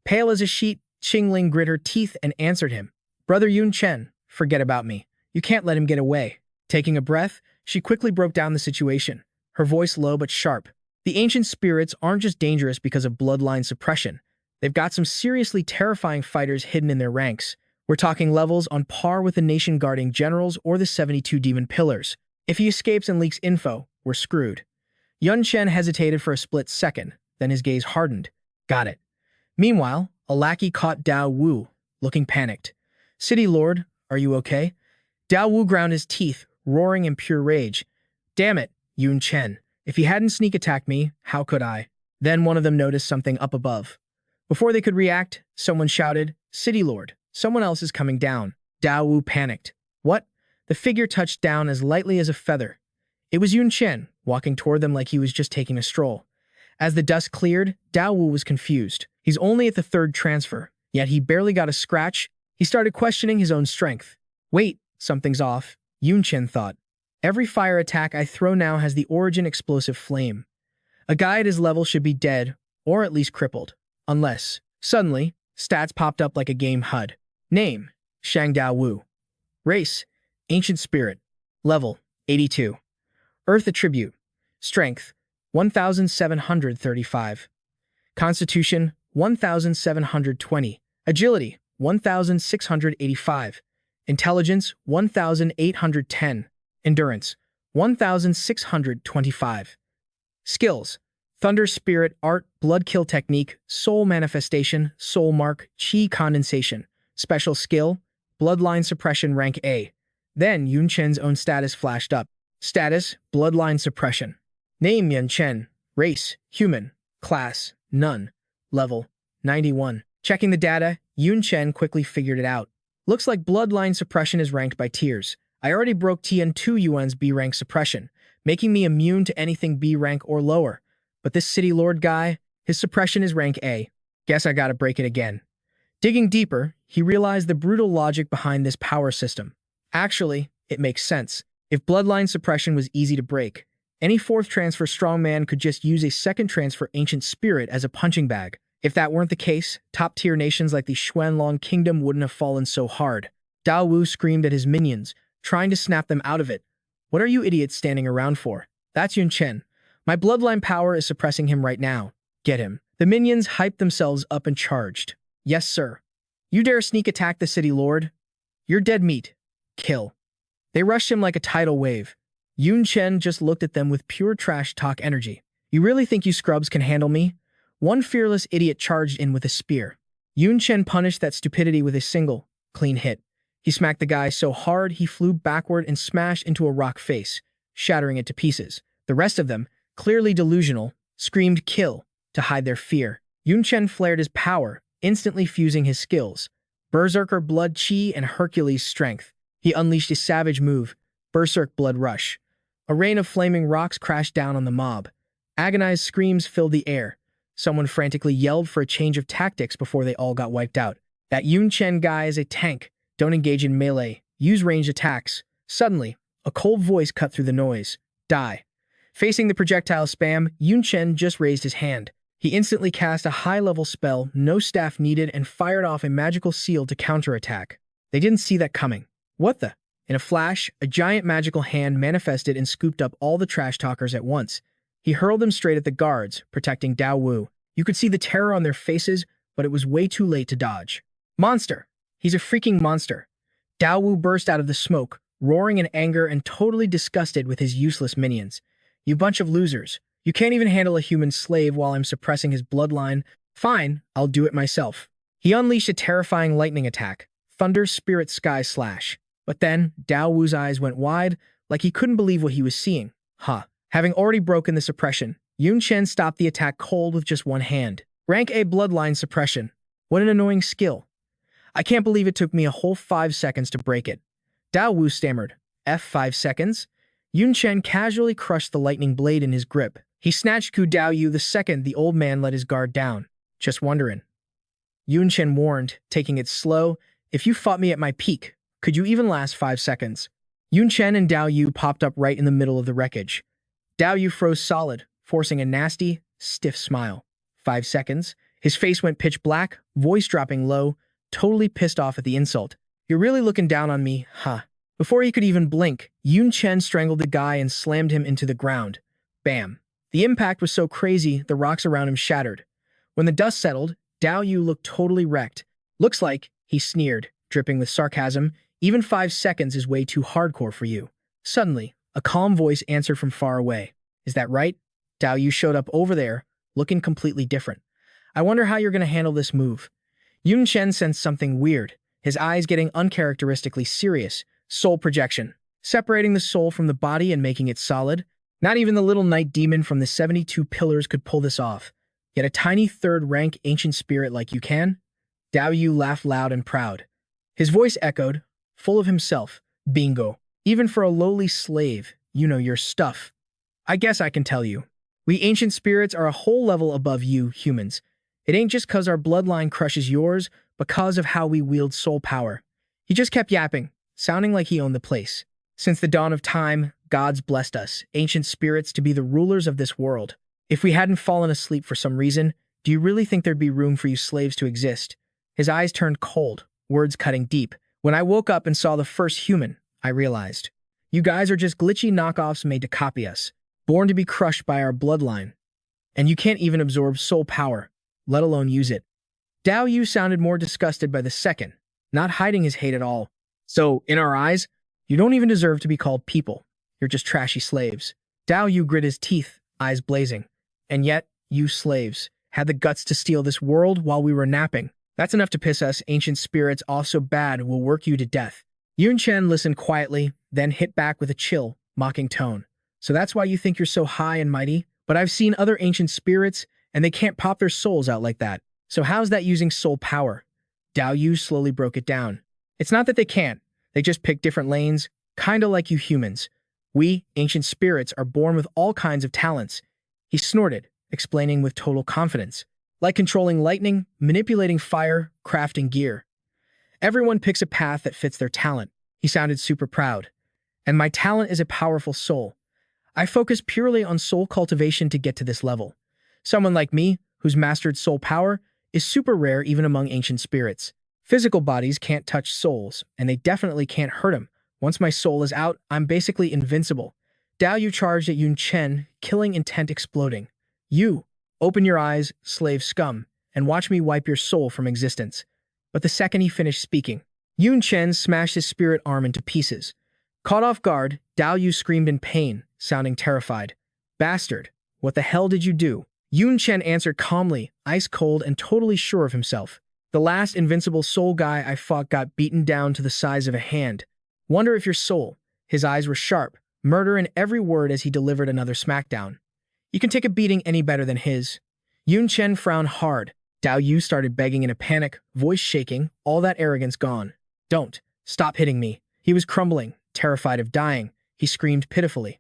Pale as a sheet, Qingling grit her teeth and answered him. "Brother Yun Chen, forget about me. You can't let him get away." Taking a breath, she quickly broke down the situation, her voice low but sharp. "The ancient spirits aren't just dangerous because of bloodline suppression. They've got some seriously terrifying fighters hidden in their ranks. We're talking levels on par with the nation-guarding generals or the 72 demon pillars. If he escapes and leaks info, we're screwed." Yun Chen hesitated for a split second, then his gaze hardened. "Got it." Meanwhile, a lackey caught Dao Wu, looking panicked. "City Lord, are you okay?" Dao Wu ground his teeth, roaring in pure rage. "Damn it, Yun Chen. If he hadn't sneak attacked me, how could I?" Then one of them noticed something up above. Before they could react, someone shouted, "City Lord, someone else is coming down." Dao Wu panicked. "What?" The figure touched down as lightly as a feather. It was Yun Chen, walking toward them like he was just taking a stroll. As the dust cleared, Dao Wu was confused. He's only at the third transfer, yet he barely got a scratch. He started questioning his own strength. Wait, something's off, Yun Chen thought. Every fire attack I throw now has the origin explosive flame. A guy at his level should be dead, or at least crippled. Unless, suddenly, stats popped up like a game HUD. Name, Shang Dao Wu. Race, Ancient Spirit. Level, 82. Earth Attribute. Strength, 1,735. Constitution, 1,720. Agility, 1,685. Intelligence, 1,810. Endurance, 1,625. Skills, Thunder Spirit Art, Blood Kill Technique, Soul Manifestation, Soul Mark, Chi Condensation. Special Skill, Bloodline Suppression Rank A. Then Yun Chen's own status flashed up. Status, Bloodline Suppression. Name, Yun Chen. Race, Human. Class, None. Level, 91. Checking the data, Yun Chen quickly figured it out. Looks like Bloodline Suppression is ranked by tiers. I already broke TN2 Yuan's B rank suppression, making me immune to anything B rank or lower. But this City Lord guy, his suppression is rank A. Guess I gotta break it again. Digging deeper, he realized the brutal logic behind this power system. Actually, it makes sense. If bloodline suppression was easy to break, any fourth transfer strongman could just use a second transfer ancient spirit as a punching bag. If that weren't the case, top-tier nations like the Xuanlong Kingdom wouldn't have fallen so hard. Dao Wu screamed at his minions, trying to snap them out of it. What are you idiots standing around for? That's Yun Chen. My bloodline power is suppressing him right now. Get him. The minions hyped themselves up and charged. Yes, sir. You dare sneak attack the city lord? You're dead meat. Kill. They rushed him like a tidal wave. Yun Chen just looked at them with pure trash talk energy. You really think you scrubs can handle me? One fearless idiot charged in with a spear. Yun Chen punished that stupidity with a single, clean hit. He smacked the guy so hard he flew backward and smashed into a rock face, shattering it to pieces. The rest of them, clearly delusional, screamed kill to hide their fear. Yun Chen flared his power, instantly fusing his skills. Berserker Blood Chi and Hercules Strength. He unleashed a savage move, Berserk Blood Rush. A rain of flaming rocks crashed down on the mob. Agonized screams filled the air. Someone frantically yelled for a change of tactics before they all got wiped out. That Yun Chen guy is a tank. Don't engage in melee. Use ranged attacks. Suddenly, a cold voice cut through the noise. Die. Facing the projectile spam, Yun Chen just raised his hand. He instantly cast a high-level spell, no staff needed, and fired off a magical seal to counterattack. They didn't see that coming. What the? In a flash, a giant magical hand manifested and scooped up all the trash talkers at once. He hurled them straight at the guards, protecting Dao Wu. You could see the terror on their faces, but it was way too late to dodge. Monster! He's a freaking monster. Dao Wu burst out of the smoke, roaring in anger and totally disgusted with his useless minions. You bunch of losers. You can't even handle a human slave while I'm suppressing his bloodline. Fine, I'll do it myself. He unleashed a terrifying lightning attack, Thunder Spirit Sky Slash. But then, Dao Wu's eyes went wide, like he couldn't believe what he was seeing. Having already broken the suppression, Yun Chen stopped the attack cold with just one hand. Rank A Bloodline Suppression. What an annoying skill. I can't believe it took me a whole 5 seconds to break it. Dao Wu stammered. F5 seconds? Yun Chen casually crushed the lightning blade in his grip. He snatched Ku Dao Yu the second the old man let his guard down. Just wondering. Yun Chen warned, taking it slow. If you fought me at my peak, could you even last 5 seconds? Yun Chen and Dao Yu popped up right in the middle of the wreckage. Dao Yu froze solid, forcing a nasty, stiff smile. 5 seconds. His face went pitch black, voice dropping low, totally pissed off at the insult. You're really looking down on me, huh? Before he could even blink, Yun Chen strangled the guy and slammed him into the ground. Bam. The impact was so crazy, the rocks around him shattered. When the dust settled, Dao Yu looked totally wrecked. Looks like, he sneered, dripping with sarcasm, even 5 seconds is way too hardcore for you. Suddenly, a calm voice answered from far away. Is that right? Dao Yu showed up over there, looking completely different. I wonder how you're going to handle this move. Yun Chen sensed something weird, his eyes getting uncharacteristically serious. Soul projection. Separating the soul from the body and making it solid. Not even the little night demon from the 72 pillars could pull this off. Yet a tiny third-rank ancient spirit like you can? Dao Yu laughed loud and proud. His voice echoed, full of himself. Bingo. Even for a lowly slave, you know your stuff. I guess I can tell you. We ancient spirits are a whole level above you humans. It ain't just 'cause our bloodline crushes yours, but 'cause of how we wield soul power. He just kept yapping, sounding like he owned the place. Since the dawn of time, God's blessed us, ancient spirits, to be the rulers of this world. If we hadn't fallen asleep for some reason, do you really think there'd be room for you slaves to exist? His eyes turned cold, words cutting deep. When I woke up and saw the first human, I realized. You guys are just glitchy knockoffs made to copy us, born to be crushed by our bloodline. And you can't even absorb soul power, let alone use it. Dao Yu sounded more disgusted by the second, not hiding his hate at all. So, in our eyes, you don't even deserve to be called people. You're just trashy slaves. Dao Yu grit his teeth, eyes blazing. And yet, you slaves had the guts to steal this world while we were napping. That's enough to piss us ancient spirits off so bad we'll work you to death. Yun Chen listened quietly, then hit back with a chill, mocking tone. So that's why you think you're so high and mighty? But I've seen other ancient spirits, and they can't pop their souls out like that. So how's that using soul power? Dao Yu slowly broke it down. It's not that they can't. They just pick different lanes, kinda like you humans. We, ancient spirits, are born with all kinds of talents. He snorted, explaining with total confidence. Like controlling lightning, manipulating fire, crafting gear. Everyone picks a path that fits their talent. He sounded super proud. And my talent is a powerful soul. I focus purely on soul cultivation to get to this level. Someone like me, who's mastered soul power, is super rare even among ancient spirits. Physical bodies can't touch souls, and they definitely can't hurt them. Once my soul is out, I'm basically invincible. Dao Yu charged at Yun Chen, killing intent exploding. You, open your eyes, slave scum, and watch me wipe your soul from existence. But the second he finished speaking, Yun Chen smashed his spirit arm into pieces. Caught off guard, Dao Yu screamed in pain, sounding terrified. Bastard, what the hell did you do? Yun Chen answered calmly, ice cold and totally sure of himself. The last invincible soul guy I fought got beaten down to the size of a hand. Wonder if your soul. His eyes were sharp, murder in every word as he delivered another smackdown. You can take a beating any better than his. Yun Chen frowned hard. Dao Yu started begging in a panic, voice shaking, all that arrogance gone. Don't. Stop hitting me. He was crumbling, terrified of dying. He screamed pitifully.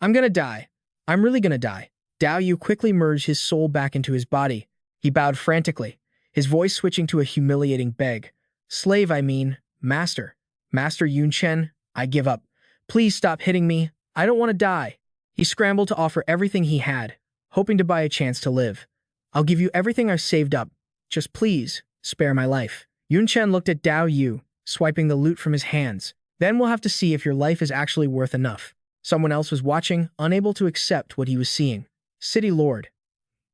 I'm gonna die. I'm really gonna die. Dao Yu quickly merged his soul back into his body. He bowed frantically, his voice switching to a humiliating beg. Slave, I mean, master. Master Yun Chen, I give up. Please stop hitting me. I don't want to die. He scrambled to offer everything he had, hoping to buy a chance to live. I'll give you everything I've saved up. Just please, spare my life. Yun Chen looked at Dao Yu, swiping the loot from his hands. Then we'll have to see if your life is actually worth enough. Someone else was watching, unable to accept what he was seeing. City Lord.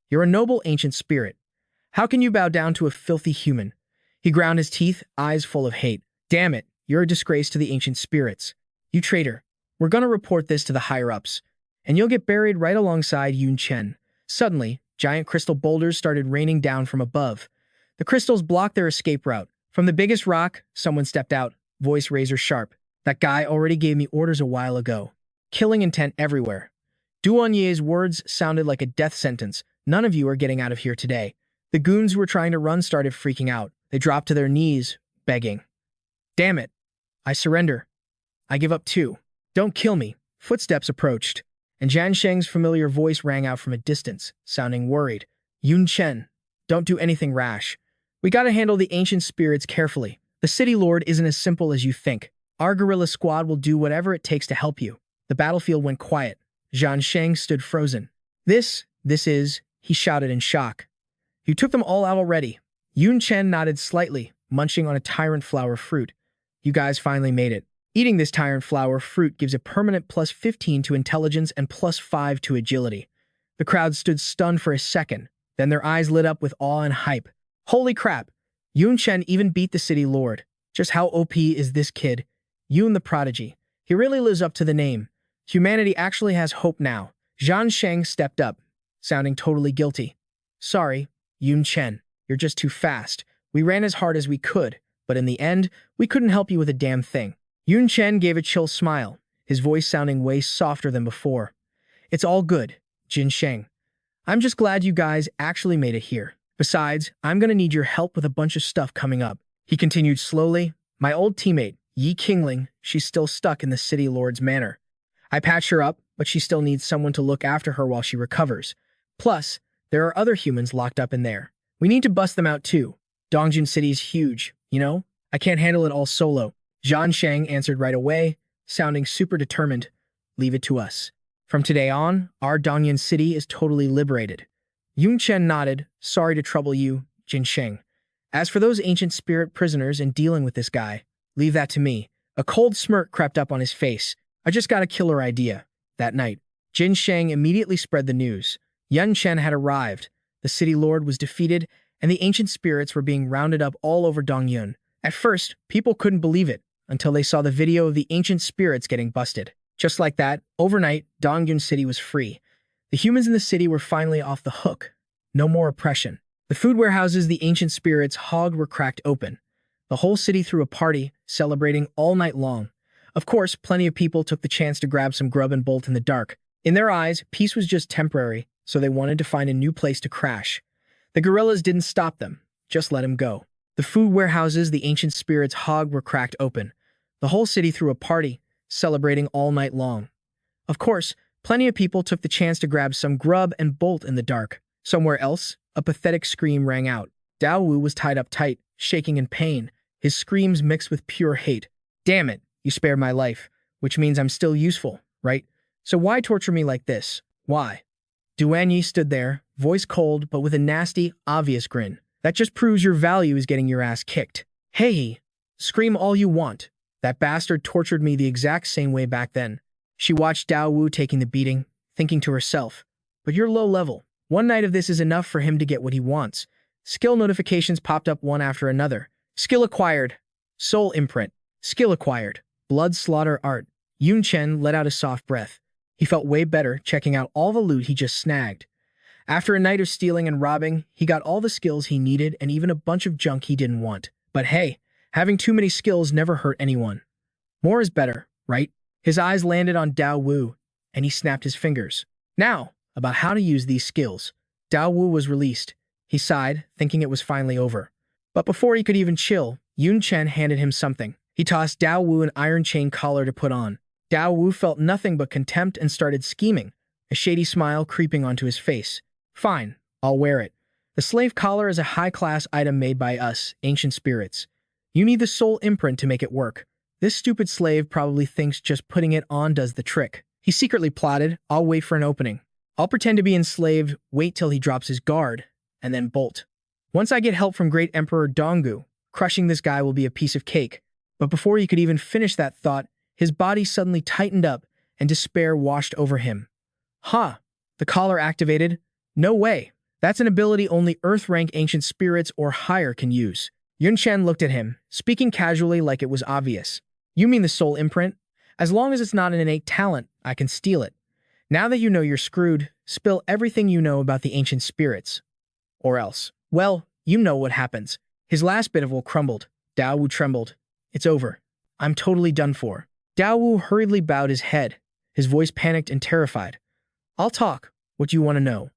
You're a noble ancient spirit. How can you bow down to a filthy human? He ground his teeth, eyes full of hate. Damn it, you're a disgrace to the ancient spirits. You traitor. We're gonna report this to the higher-ups, and you'll get buried right alongside Yun Chen. Suddenly, giant crystal boulders started raining down from above. The crystals blocked their escape route. From the biggest rock, someone stepped out, voice razor sharp. That guy already gave me orders a while ago. Killing intent everywhere. Duanye's words sounded like a death sentence. None of you are getting out of here today. The goons who were trying to run started freaking out. They dropped to their knees, begging. Damn it. I surrender. I give up too. Don't kill me. Footsteps approached, and Jian Sheng's familiar voice rang out from a distance, sounding worried. Yun Chen, don't do anything rash. We gotta handle the ancient spirits carefully. The city lord isn't as simple as you think. Our guerrilla squad will do whatever it takes to help you. The battlefield went quiet. Jian Sheng stood frozen. This is, he shouted in shock. You took them all out already. Yun Chen nodded slightly, munching on a tyrant flower fruit. You guys finally made it. Eating this tyrant flower fruit gives a permanent plus 15 to intelligence and plus 5 to agility. The crowd stood stunned for a second, then their eyes lit up with awe and hype. Holy crap! Yun Chen even beat the city lord. Just how OP is this kid? Yun the prodigy. He really lives up to the name. Humanity actually has hope now. Jian Sheng stepped up, sounding totally guilty. Sorry, Yun Chen. You're just too fast. We ran as hard as we could, but in the end, we couldn't help you with a damn thing. Yun Chen gave a chill smile, his voice sounding way softer than before. It's all good, Jin Sheng. I'm just glad you guys actually made it here. Besides, I'm gonna need your help with a bunch of stuff coming up. He continued slowly. My old teammate, Yi Qingling, she's still stuck in the city lord's manor. I patched her up, but she still needs someone to look after her while she recovers. Plus, there are other humans locked up in there. We need to bust them out too. Dongjin City is huge, you know? I can't handle it all solo. Zhan Shang answered right away, sounding super determined. Leave it to us. From today on, our Dongjin City is totally liberated. Yun Chen nodded, sorry to trouble you, Jin Sheng. As for those ancient spirit prisoners and dealing with this guy, leave that to me. A cold smirk crept up on his face. I just got a killer idea. That night, Jin Sheng immediately spread the news. Yun Chen had arrived. The city lord was defeated, and the ancient spirits were being rounded up all over Dongyun. At first, people couldn't believe it until they saw the video of the ancient spirits getting busted. Just like that, overnight, Dongyun City was free. The humans in the city were finally off the hook. No more oppression. The food warehouses the ancient spirits hogged were cracked open. The whole city threw a party, celebrating all night long. Of course, plenty of people took the chance to grab some grub and bolt in the dark. In their eyes, peace was just temporary, so they wanted to find a new place to crash. The guerrillas didn't stop them, just let them go. The food warehouses the ancient spirits hogged were cracked open. The whole city threw a party, celebrating all night long. Of course, plenty of people took the chance to grab some grub and bolt in the dark. Somewhere else, a pathetic scream rang out. Dao Wu was tied up tight, shaking in pain, his screams mixed with pure hate. Damn it, you spared my life, which means I'm still useful, right? So why torture me like this? Why? Duan Yi stood there, voice cold but with a nasty, obvious grin. That just proves your value is getting your ass kicked. Hey, scream all you want. That bastard tortured me the exact same way back then. She watched Dao Wu taking the beating, thinking to herself, but you're low level. One night of this is enough for him to get what he wants. Skill notifications popped up one after another. Skill acquired. Soul imprint. Skill acquired. Blood slaughter art. Yun Chen let out a soft breath. He felt way better checking out all the loot he just snagged. After a night of stealing and robbing, he got all the skills he needed and even a bunch of junk he didn't want. But hey, having too many skills never hurt anyone. More is better, right? His eyes landed on Dao Wu, and he snapped his fingers. Now, about how to use these skills. Dao Wu was released. He sighed, thinking it was finally over. But before he could even chill, Yun Chen handed him something. He tossed Dao Wu an iron chain collar to put on. Dao Wu felt nothing but contempt and started scheming, a shady smile creeping onto his face. Fine, I'll wear it. The slave collar is a high-class item made by us, ancient spirits. You need the soul imprint to make it work. This stupid slave probably thinks just putting it on does the trick. He secretly plotted, I'll wait for an opening. I'll pretend to be enslaved, wait till he drops his guard, and then bolt. Once I get help from Great Emperor Donggu, crushing this guy will be a piece of cake. But before he could even finish that thought, his body suddenly tightened up and despair washed over him. Huh, the collar activated? No way. That's an ability only Earth-rank ancient spirits or higher can use. Yun Chen looked at him, speaking casually like it was obvious. You mean the soul imprint? As long as it's not an innate talent, I can steal it. Now that you know you're screwed, spill everything you know about the ancient spirits. Or else, well, you know what happens. His last bit of will crumbled. Dao Wu trembled. It's over. I'm totally done for. Dao Wu hurriedly bowed his head, his voice panicked and terrified. I'll talk. What do you want to know?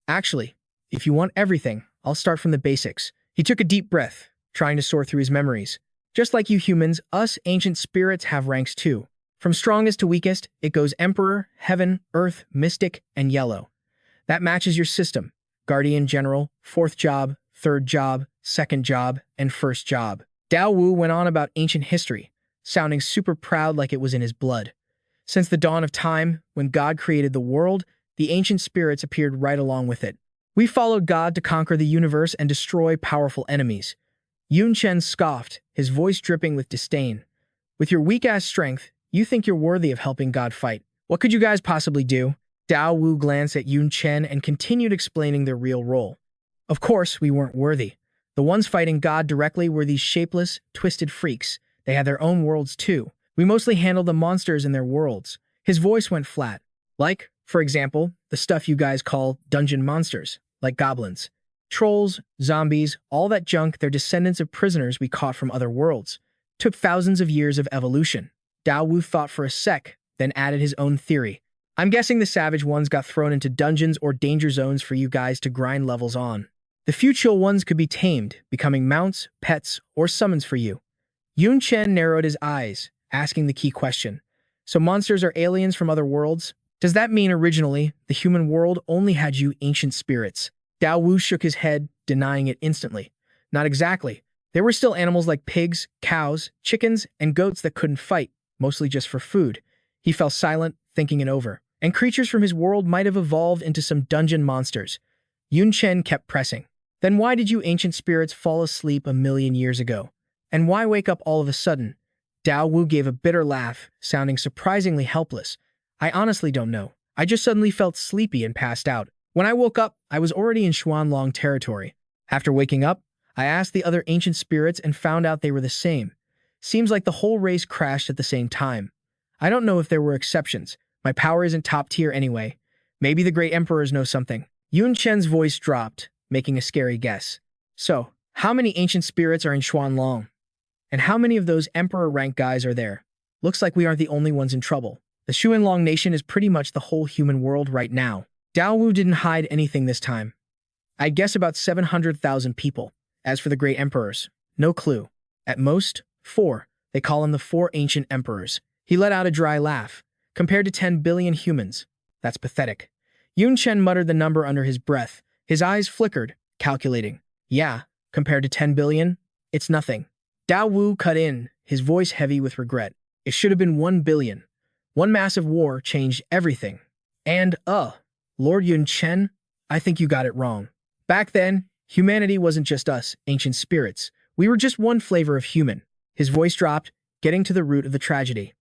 Actually, if you want everything, I'll start from the basics. He took a deep breath, trying to sort through his memories. Just like you humans, us ancient spirits have ranks too. From strongest to weakest, it goes Emperor, Heaven, Earth, Mystic, and Yellow. That matches your system. Guardian General, 4th job, 3rd job, 2nd job, and 1st job. Dao Wu went on about ancient history, sounding super proud like it was in his blood. Since the dawn of time, when God created the world, the ancient spirits appeared right along with it. We followed God to conquer the universe and destroy powerful enemies. Yun Chen scoffed, his voice dripping with disdain. With your weak-ass strength, you think you're worthy of helping God fight. What could you guys possibly do? Dao Wu glanced at Yun Chen and continued explaining their real role. Of course, we weren't worthy. The ones fighting God directly were these shapeless, twisted freaks. They had their own worlds too. We mostly handled the monsters in their worlds. His voice went flat. Like, for example, the stuff you guys call dungeon monsters, like goblins. Trolls, zombies, all that junk, they're descendants of prisoners we caught from other worlds. Took thousands of years of evolution. Dao Wu thought for a sec, then added his own theory. I'm guessing the savage ones got thrown into dungeons or danger zones for you guys to grind levels on. The few chill ones could be tamed, becoming mounts, pets, or summons for you. Yun Chen narrowed his eyes, asking the key question. So monsters are aliens from other worlds? Does that mean originally, the human world only had you ancient spirits? Dao Wu shook his head, denying it instantly. Not exactly. There were still animals like pigs, cows, chickens, and goats that couldn't fight, mostly just for food. He fell silent, thinking it over. And creatures from his world might have evolved into some dungeon monsters. Yun Chen kept pressing. Then why did you ancient spirits fall asleep a million years ago? And why wake up all of a sudden? Dao Wu gave a bitter laugh, sounding surprisingly helpless. I honestly don't know. I just suddenly felt sleepy and passed out. When I woke up, I was already in Xuanlong territory. After waking up, I asked the other ancient spirits and found out they were the same. Seems like the whole race crashed at the same time. I don't know if there were exceptions. My power isn't top tier anyway. Maybe the great emperors know something. Yun Chen's voice dropped, making a scary guess. So, how many ancient spirits are in Xuanlong? And how many of those emperor-rank guys are there? Looks like we aren't the only ones in trouble. The Xuanlong nation is pretty much the whole human world right now. Dao Wu didn't hide anything this time. I'd guess about 700,000 people. As for the great emperors, no clue. At most, 4. They call him the 4 ancient emperors. He let out a dry laugh. Compared to 10 billion humans, that's pathetic. Yun Chen muttered the number under his breath. His eyes flickered, calculating. Yeah, compared to 10 billion, it's nothing. Dao Wu cut in, his voice heavy with regret. It should have been 1 billion. One massive war changed everything. And, Lord Yun Chen, I think you got it wrong. Back then, humanity wasn't just us, ancient spirits. We were just one flavor of human. His voice dropped, getting to the root of the tragedy.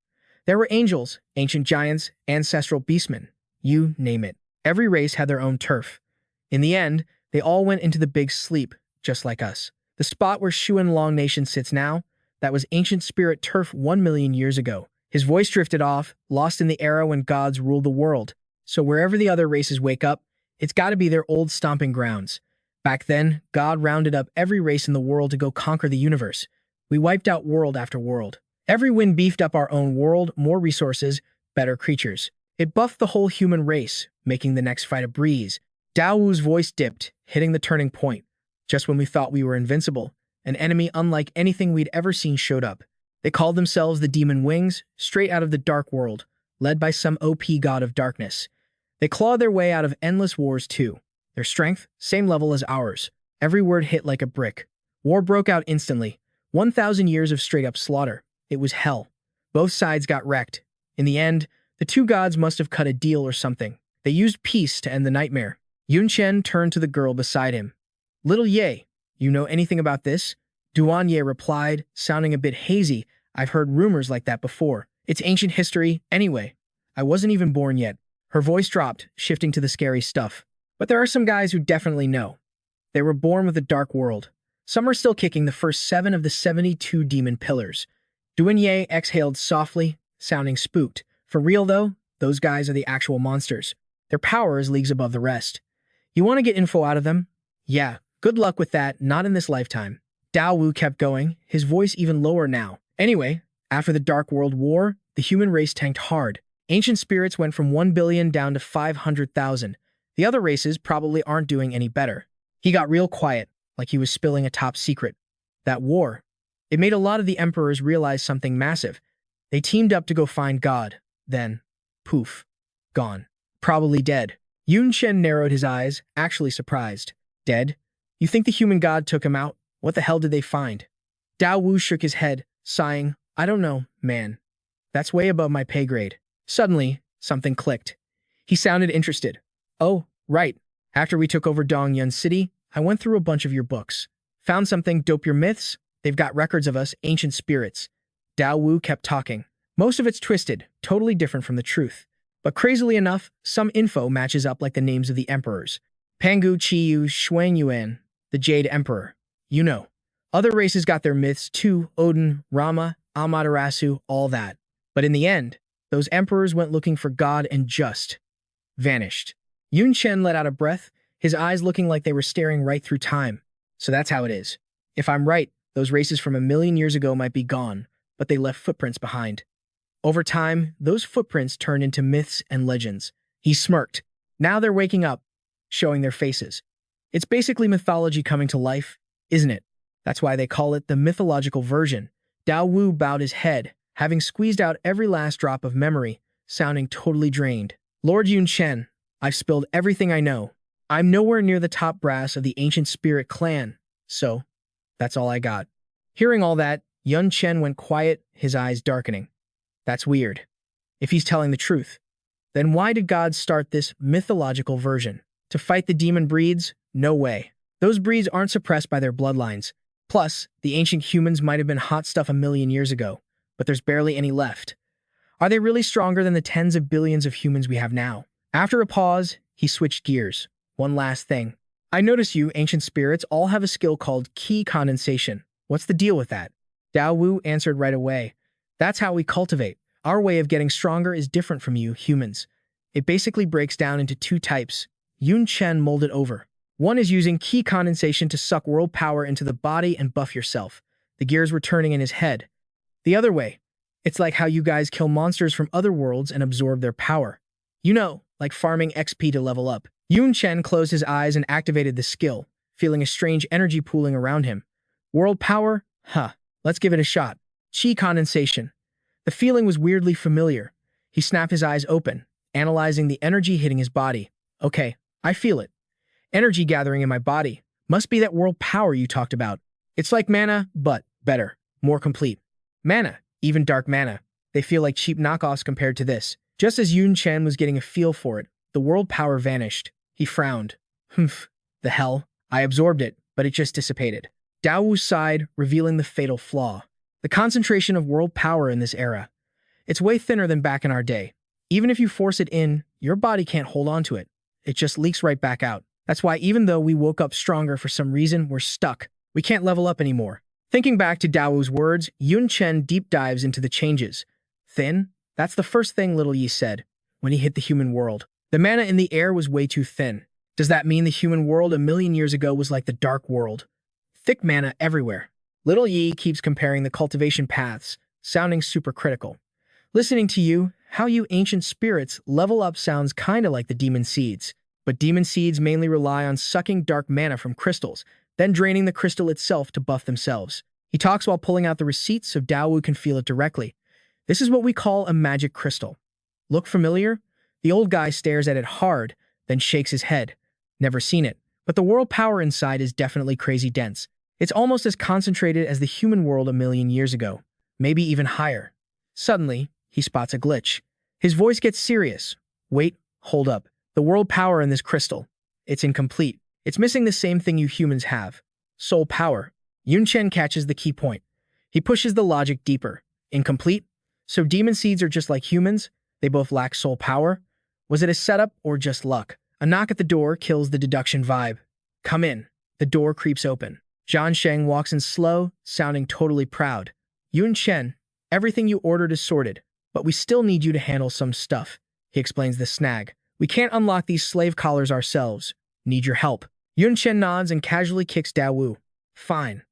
There were angels, ancient giants, ancestral beastmen. You name it. Every race had their own turf. In the end, they all went into the big sleep, just like us. The spot where Xuanlong Nation sits now, that was ancient spirit turf 1 million years ago. His voice drifted off, lost in the era when gods ruled the world. So wherever the other races wake up, it's got to be their old stomping grounds. Back then, God rounded up every race in the world to go conquer the universe. We wiped out world after world. Every win beefed up our own world, more resources, better creatures. It buffed the whole human race, making the next fight a breeze. Dao Wu's voice dipped, hitting the turning point. Just when we thought we were invincible, an enemy unlike anything we'd ever seen showed up. They called themselves the Demon Wings, straight out of the Dark World, led by some OP god of darkness. They clawed their way out of endless wars too. Their strength, same level as ours. Every word hit like a brick. War broke out instantly. 1,000 years of straight-up slaughter. It was hell. Both sides got wrecked. In the end, the two gods must have cut a deal or something. They used peace to end the nightmare. Yun Chen turned to the girl beside him. Little Ye, you know anything about this? Duan Ye replied, sounding a bit hazy. I've heard rumors like that before. It's ancient history, anyway. I wasn't even born yet. Her voice dropped, shifting to the scary stuff. But there are some guys who definitely know. They were born with the dark world. Some are still kicking the first 7 of the 72 demon pillars. Duan Ye exhaled softly, sounding spooked. For real though, those guys are the actual monsters. Their power is leagues above the rest. You want to get info out of them? Yeah, good luck with that, not in this lifetime. Dao Wu kept going, his voice even lower now. Anyway, after the Dark World War, the human race tanked hard. Ancient spirits went from 1 billion down to 500,000. The other races probably aren't doing any better. He got real quiet, like he was spilling a top secret. That war. It made a lot of the emperors realize something massive. They teamed up to go find God. Then, poof, gone. Probably dead. Yun Chen narrowed his eyes, actually surprised. Dead? You think the human god took him out? What the hell did they find? Dao Wu shook his head, sighing. I don't know, man. That's way above my pay grade. Suddenly, something clicked. He sounded interested. Oh, right. After we took over Dongyun City, I went through a bunch of your books. Found something dope your myths? They've got records of us, ancient spirits. Dao Wu kept talking. Most of it's twisted, totally different from the truth. But crazily enough, some info matches up like the names of the emperors. Pangu Chiyu Xuanyuan, the Jade Emperor. You know. Other races got their myths too, Odin, Rama, Amaterasu, all that. But in the end, those emperors went looking for God and just vanished. Yun Chen let out a breath, his eyes looking like they were staring right through time. So that's how it is. If I'm right, those races from 1 million years ago might be gone, but they left footprints behind. Over time, those footprints turned into myths and legends. He smirked. Now they're waking up, showing their faces. It's basically mythology coming to life, isn't it? That's why they call it the mythological version. Dao Wu bowed his head, having squeezed out every last drop of memory, sounding totally drained. Lord Yun Chen, I've spilled everything I know. I'm nowhere near the top brass of the ancient spirit clan, so that's all I got. Hearing all that, Yun Chen went quiet, his eyes darkening. That's weird. If he's telling the truth, then why did God start this mythological version? To fight the demon breeds? No way. Those breeds aren't suppressed by their bloodlines. Plus, the ancient humans might have been hot stuff a million years ago, but there's barely any left. Are they really stronger than the tens of billions of humans we have now? After a pause, he switched gears. One last thing. I notice you, ancient spirits, all have a skill called ki condensation. What's the deal with that? Dao Wu answered right away. That's how we cultivate. Our way of getting stronger is different from you, humans. It basically breaks down into two types. Yun Chen molded over. One is using ki condensation to suck world power into the body and buff yourself. The gears were turning in his head. The other way, it's like how you guys kill monsters from other worlds and absorb their power. You know, like farming XP to level up. Yun Chen closed his eyes and activated the skill, feeling a strange energy pooling around him. World power? Huh. Let's give it a shot. Qi condensation. The feeling was weirdly familiar. He snapped his eyes open, analyzing the energy hitting his body. Okay, I feel it. Energy gathering in my body. Must be that world power you talked about. It's like mana, but better, more complete. Mana, even dark mana. They feel like cheap knockoffs compared to this. Just as Yun Chen was getting a feel for it, the world power vanished. He frowned. Humph, the hell. I absorbed it, but it just dissipated. Dao Wu sighed, revealing the fatal flaw. The concentration of world power in this era. It's way thinner than back in our day. Even if you force it in, your body can't hold on to it. It just leaks right back out. That's why even though we woke up stronger for some reason, we're stuck. We can't level up anymore. Thinking back to Dao Wu's words, Yun Chen deep dives into the changes. Thin? That's the first thing Little Yi said when he hit the human world. The mana in the air was way too thin. Does that mean the human world a million years ago was like the dark world? Thick mana everywhere. Little Yi keeps comparing the cultivation paths, sounding super critical. Listening to you, how you ancient spirits level up sounds kinda like the demon seeds. But demon seeds mainly rely on sucking dark mana from crystals, then draining the crystal itself to buff themselves. He talks while pulling out the receipts so Dao Wu can feel it directly. This is what we call a magic crystal. Look familiar? The old guy stares at it hard, then shakes his head. Never seen it, but the world power inside is definitely crazy dense. It's almost as concentrated as the human world a million years ago, maybe even higher. Suddenly, he spots a glitch. His voice gets serious. Wait, hold up. The world power in this crystal. It's incomplete. It's missing the same thing you humans have. Soul power. Yun Chen catches the key point. He pushes the logic deeper. Incomplete? So demon seeds are just like humans? They both lack soul power? Was it a setup or just luck? A knock at the door kills the deduction vibe. Come in. The door creeps open. Zhan Sheng walks in slow, sounding totally proud. Yun Chen, everything you ordered is sorted, but we still need you to handle some stuff. He explains the snag. We can't unlock these slave collars ourselves. Need your help. Yun Chen nods and casually kicks Dao Wu. Fine.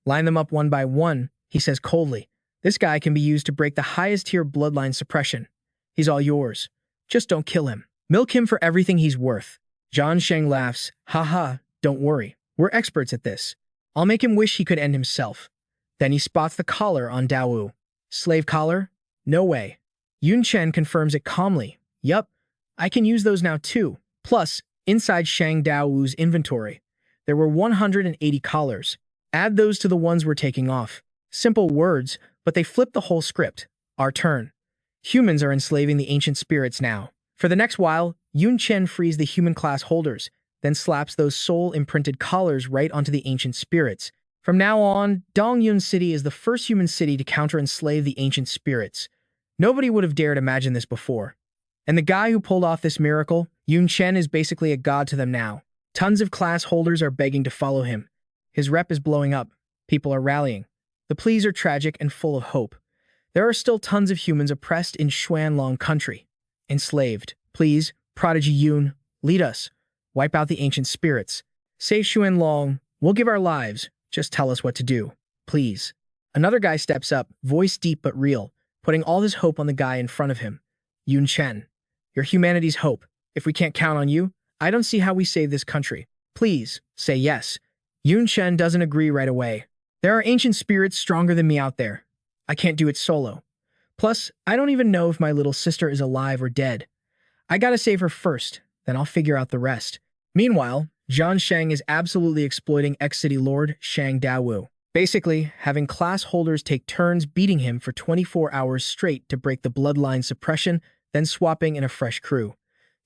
Line them up one by one, he says coldly. This guy can be used to break the highest tier bloodline suppression. He's all yours. Just don't kill him. Milk him for everything he's worth. Zhan Sheng laughs. Haha, don't worry. We're experts at this. I'll make him wish he could end himself. Then he spots the collar on Dao Wu. Slave collar? No way. Yun Chen confirms it calmly. Yup, I can use those now too. Plus, inside Shang Dao Wu's inventory, there were 180 collars. Add those to the ones we're taking off. Simple words, but they flip the whole script. Our turn. Humans are enslaving the ancient spirits now. For the next while, Yun Chen frees the human class holders, then slaps those soul-imprinted collars right onto the ancient spirits. From now on, Dongyun City is the first human city to counter-enslave the ancient spirits. Nobody would have dared imagine this before. And the guy who pulled off this miracle, Yun Chen, is basically a god to them now. Tons of class holders are begging to follow him. His rep is blowing up. People are rallying. The pleas are tragic and full of hope. There are still tons of humans oppressed in Xuanlong country. Enslaved. Please, Prodigy Yun, lead us. Wipe out the ancient spirits. Save Xuanlong. We'll give our lives. Just tell us what to do. Please. Another guy steps up, voice deep but real, putting all his hope on the guy in front of him. Yun Chen. You're humanity's hope. If we can't count on you, I don't see how we save this country. Please, say yes. Yun Chen doesn't agree right away. There are ancient spirits stronger than me out there. I can't do it solo. Plus, I don't even know if my little sister is alive or dead. I gotta save her first, then I'll figure out the rest. Meanwhile, Zhang Sheng is absolutely exploiting ex-city lord Shang Dawu, basically having class holders take turns beating him for 24 hours straight to break the bloodline suppression, then swapping in a fresh crew.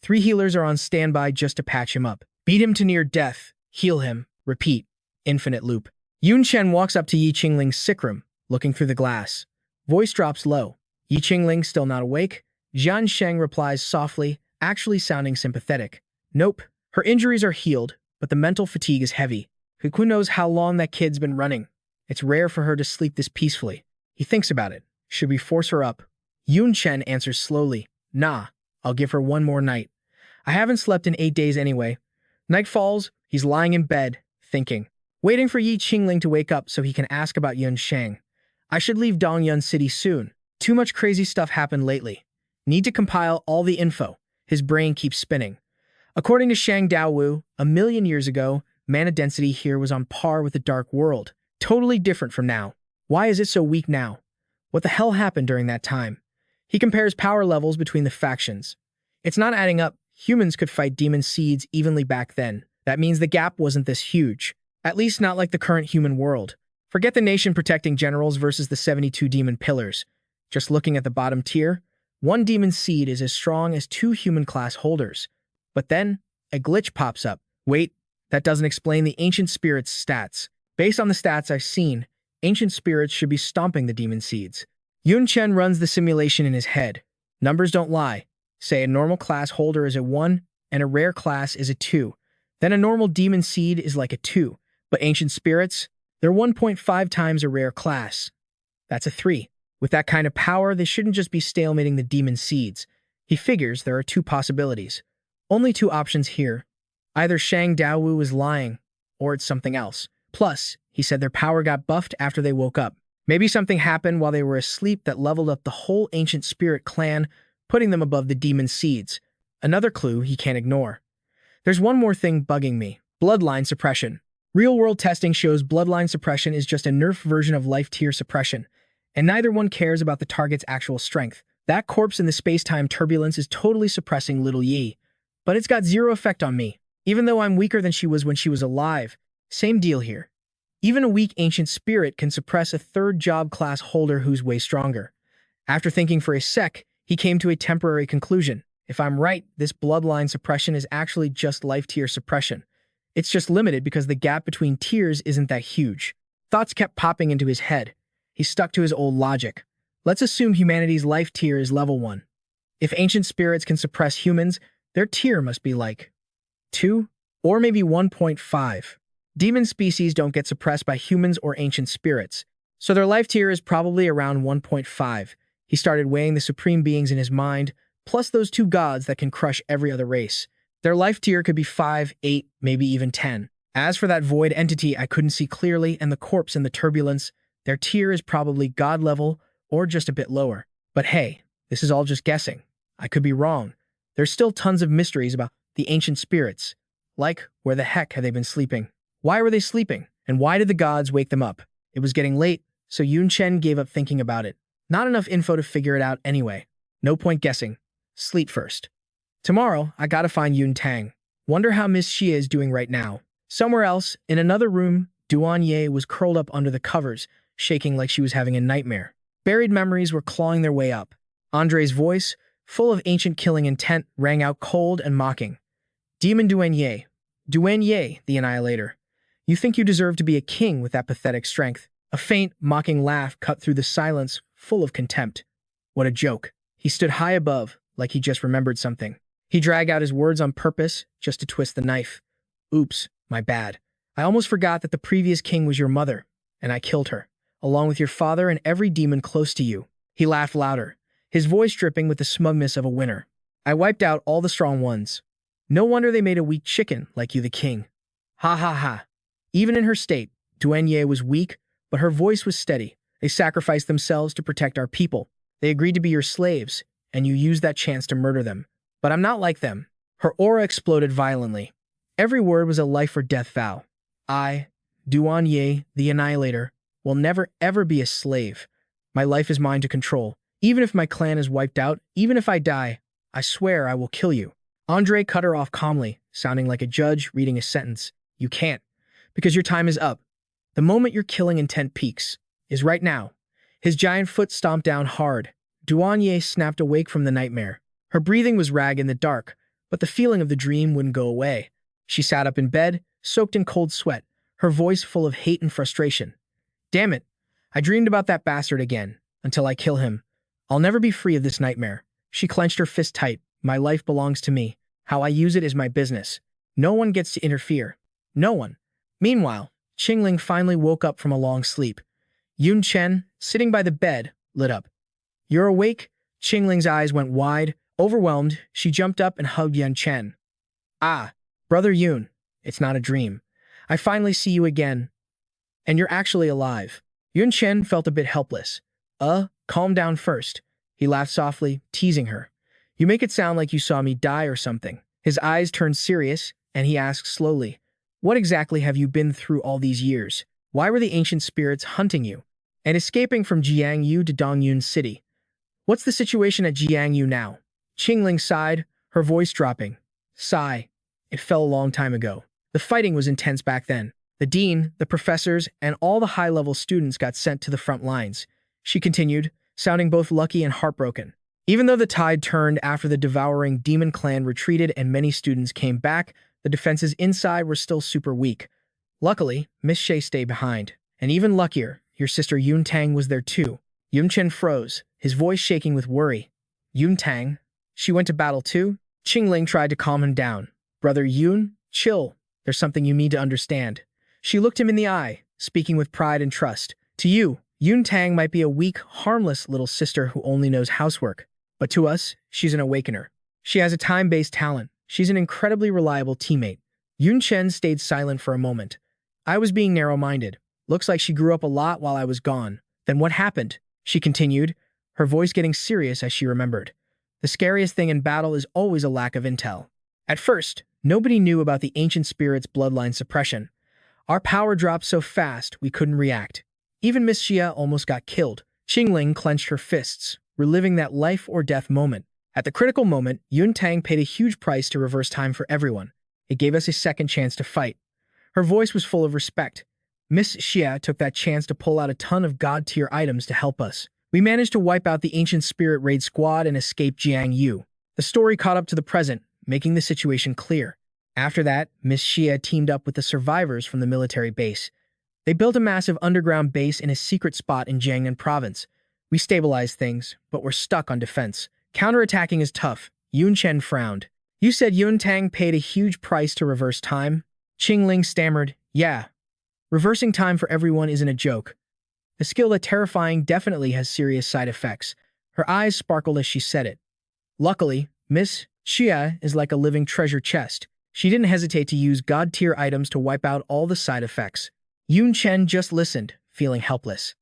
3 healers are on standby just to patch him up. Beat him to near death, heal him, repeat. Infinite loop. Yun Chen walks up to Yi Qingling's sick room, looking through the glass. Voice drops low. Yi Qingling still not awake? Zhang Sheng replies softly, actually sounding sympathetic. Nope. Her injuries are healed, but the mental fatigue is heavy. Who knows how long that kid's been running? It's rare for her to sleep this peacefully. He thinks about it. Should we force her up? Yun Chen answers slowly. Nah, I'll give her one more night. I haven't slept in 8 days anyway. Night falls, he's lying in bed, thinking. Waiting for Yi Qingling to wake up so he can ask about Yun Sheng. I should leave Dongyun City soon. Too much crazy stuff happened lately. Need to compile all the info. His brain keeps spinning. According to Shang Daowu, 1,000,000 years ago, mana density here was on par with the Dark World. Totally different from now. Why is it so weak now? What the hell happened during that time? He compares power levels between the factions. It's not adding up. Humans could fight demon seeds evenly back then. That means the gap wasn't this huge. At least not like the current human world. Forget the nation-protecting generals versus the 72 demon pillars. Just looking at the bottom tier, 1 demon seed is as strong as 2 human class holders. But then, a glitch pops up. Wait, that doesn't explain the ancient spirits' stats. Based on the stats I've seen, ancient spirits should be stomping the demon seeds. Yun Chen runs the simulation in his head. Numbers don't lie. Say a normal class holder is a 1, and a rare class is a 2. Then a normal demon seed is like a 2. But ancient spirits, they're 1.5 times a rare class. That's a 3. With that kind of power, they shouldn't just be stalemating the demon seeds. He figures there are 2 possibilities. Only 2 options here. Either Shang Daowu is lying, or it's something else. Plus, he said their power got buffed after they woke up. Maybe something happened while they were asleep that leveled up the whole ancient spirit clan, putting them above the demon seeds. Another clue he can't ignore. There's one more thing bugging me. Bloodline suppression. Real-world testing shows bloodline suppression is just a nerf version of life tier suppression, and neither one cares about the target's actual strength. That corpse in the space-time turbulence is totally suppressing little Yi, but it's got 0 effect on me. Even though I'm weaker than she was when she was alive, same deal here. Even a weak ancient spirit can suppress a 3rd job class holder who's way stronger. After thinking for a sec, he came to a temporary conclusion. If I'm right, this bloodline suppression is actually just life tier suppression. It's just limited because the gap between tiers isn't that huge. Thoughts kept popping into his head. He stuck to his old logic. Let's assume humanity's life tier is level 1. If ancient spirits can suppress humans, their tier must be like 2 or maybe 1.5. Demon species don't get suppressed by humans or ancient spirits, so their life tier is probably around 1.5. He started weighing the supreme beings in his mind, plus those 2 gods that can crush every other race. Their life tier could be 5, 8, maybe even 10. As for that void entity I couldn't see clearly and the corpse in the turbulence, their tier is probably god level or just a bit lower. But hey, this is all just guessing. I could be wrong. There's still tons of mysteries about the ancient spirits. Like, where the heck have they been sleeping? Why were they sleeping? And why did the gods wake them up? It was getting late, so Yun Chen gave up thinking about it. Not enough info to figure it out anyway. No point guessing. Sleep first. Tomorrow, I gotta find Yun Tang. Wonder how Miss Xie is doing right now. Somewhere else, in another room, Duan Ye was curled up under the covers, shaking like she was having a nightmare. Buried memories were clawing their way up. Andre's voice, full of ancient killing intent, rang out cold and mocking. Demon Duan Ye. Duan Ye, the Annihilator. You think you deserve to be a king with that pathetic strength. A faint, mocking laugh cut through the silence, full of contempt. What a joke. He stood high above, like he just remembered something. He dragged out his words on purpose, just to twist the knife. Oops, my bad. I almost forgot that the previous king was your mother, and I killed her, along with your father and every demon close to you. He laughed louder, his voice dripping with the smugness of a winner. I wiped out all the strong ones. No wonder they made a weak chicken like you the king. Ha ha ha. Even in her state, Duan Ye was weak, but her voice was steady. They sacrificed themselves to protect our people. They agreed to be your slaves, and you used that chance to murder them. But I'm not like them. Her aura exploded violently. Every word was a life or death vow. I, Duan Ye, the Annihilator, will never ever be a slave. My life is mine to control. Even if my clan is wiped out, even if I die, I swear I will kill you." Andre cut her off calmly, sounding like a judge reading a sentence. "You can't, because your time is up. The moment your killing intent peaks is right now." His giant foot stomped down hard. Duanye snapped awake from the nightmare. Her breathing was ragged in the dark, but the feeling of the dream wouldn't go away. She sat up in bed, soaked in cold sweat, her voice full of hate and frustration. "Damn it. I dreamed about that bastard again, until I kill him. I'll never be free of this nightmare." She clenched her fist tight. "My life belongs to me. How I use it is my business. No one gets to interfere. No one." Meanwhile, Qingling finally woke up from a long sleep. Yun Chen, sitting by the bed, lit up. "You're awake?" Qingling's eyes went wide. Overwhelmed, she jumped up and hugged Yun Chen. "Ah, Brother Yun, it's not a dream. I finally see you again. And you're actually alive." Yun Chen felt a bit helpless. Calm down first." He laughed softly, teasing her. "You make it sound like you saw me die or something." His eyes turned serious, and he asked slowly, "What exactly have you been through all these years? Why were the ancient spirits hunting you and escaping from Jiangyu to Dongyun City? What's the situation at Jiangyu now?" Qingling sighed, her voice dropping. "Sigh. It fell a long time ago. The fighting was intense back then. The dean, the professors, and all the high-level students got sent to the front lines." She continued, sounding both lucky and heartbroken. Even though the tide turned after the devouring demon clan retreated and many students came back, the defenses inside were still super weak. Luckily, Miss Shea stayed behind. And even luckier, your sister Yun Tang was there too. Yun Chen froze, his voice shaking with worry. "Yun Tang? She went to battle too?" Qingling tried to calm him down. "Brother Yun, chill. There's something you need to understand." She looked him in the eye, speaking with pride and trust. "To you, Yun Tang might be a weak, harmless little sister who only knows housework. But to us, she's an awakener. She has a time-based talent. She's an incredibly reliable teammate." Yun Chen stayed silent for a moment. "I was being narrow-minded. Looks like she grew up a lot while I was gone. Then what happened?" She continued, her voice getting serious as she remembered. "The scariest thing in battle is always a lack of intel. At first, nobody knew about the ancient spirit's bloodline suppression. Our power dropped so fast we couldn't react. Even Miss Xia almost got killed." Qingling clenched her fists, reliving that life-or-death moment. At the critical moment, Yun Tang paid a huge price to reverse time for everyone. It gave us a second chance to fight. Her voice was full of respect. "Miss Xia took that chance to pull out a ton of god-tier items to help us. We managed to wipe out the ancient spirit raid squad and escape Jiangyu." The story caught up to the present, making the situation clear. After that, Miss Xia teamed up with the survivors from the military base. They built a massive underground base in a secret spot in Jiangnan province. We stabilized things, but we're stuck on defense. Counterattacking is tough. Yun Chen frowned. "You said Yun Tang paid a huge price to reverse time?" Qingling stammered, "Yeah. Reversing time for everyone isn't a joke. A skill that terrifying definitely has serious side effects." Her eyes sparkled as she said it. "Luckily, Miss Xia is like a living treasure chest. She didn't hesitate to use god-tier items to wipe out all the side effects." Yun Chen just listened, feeling helpless.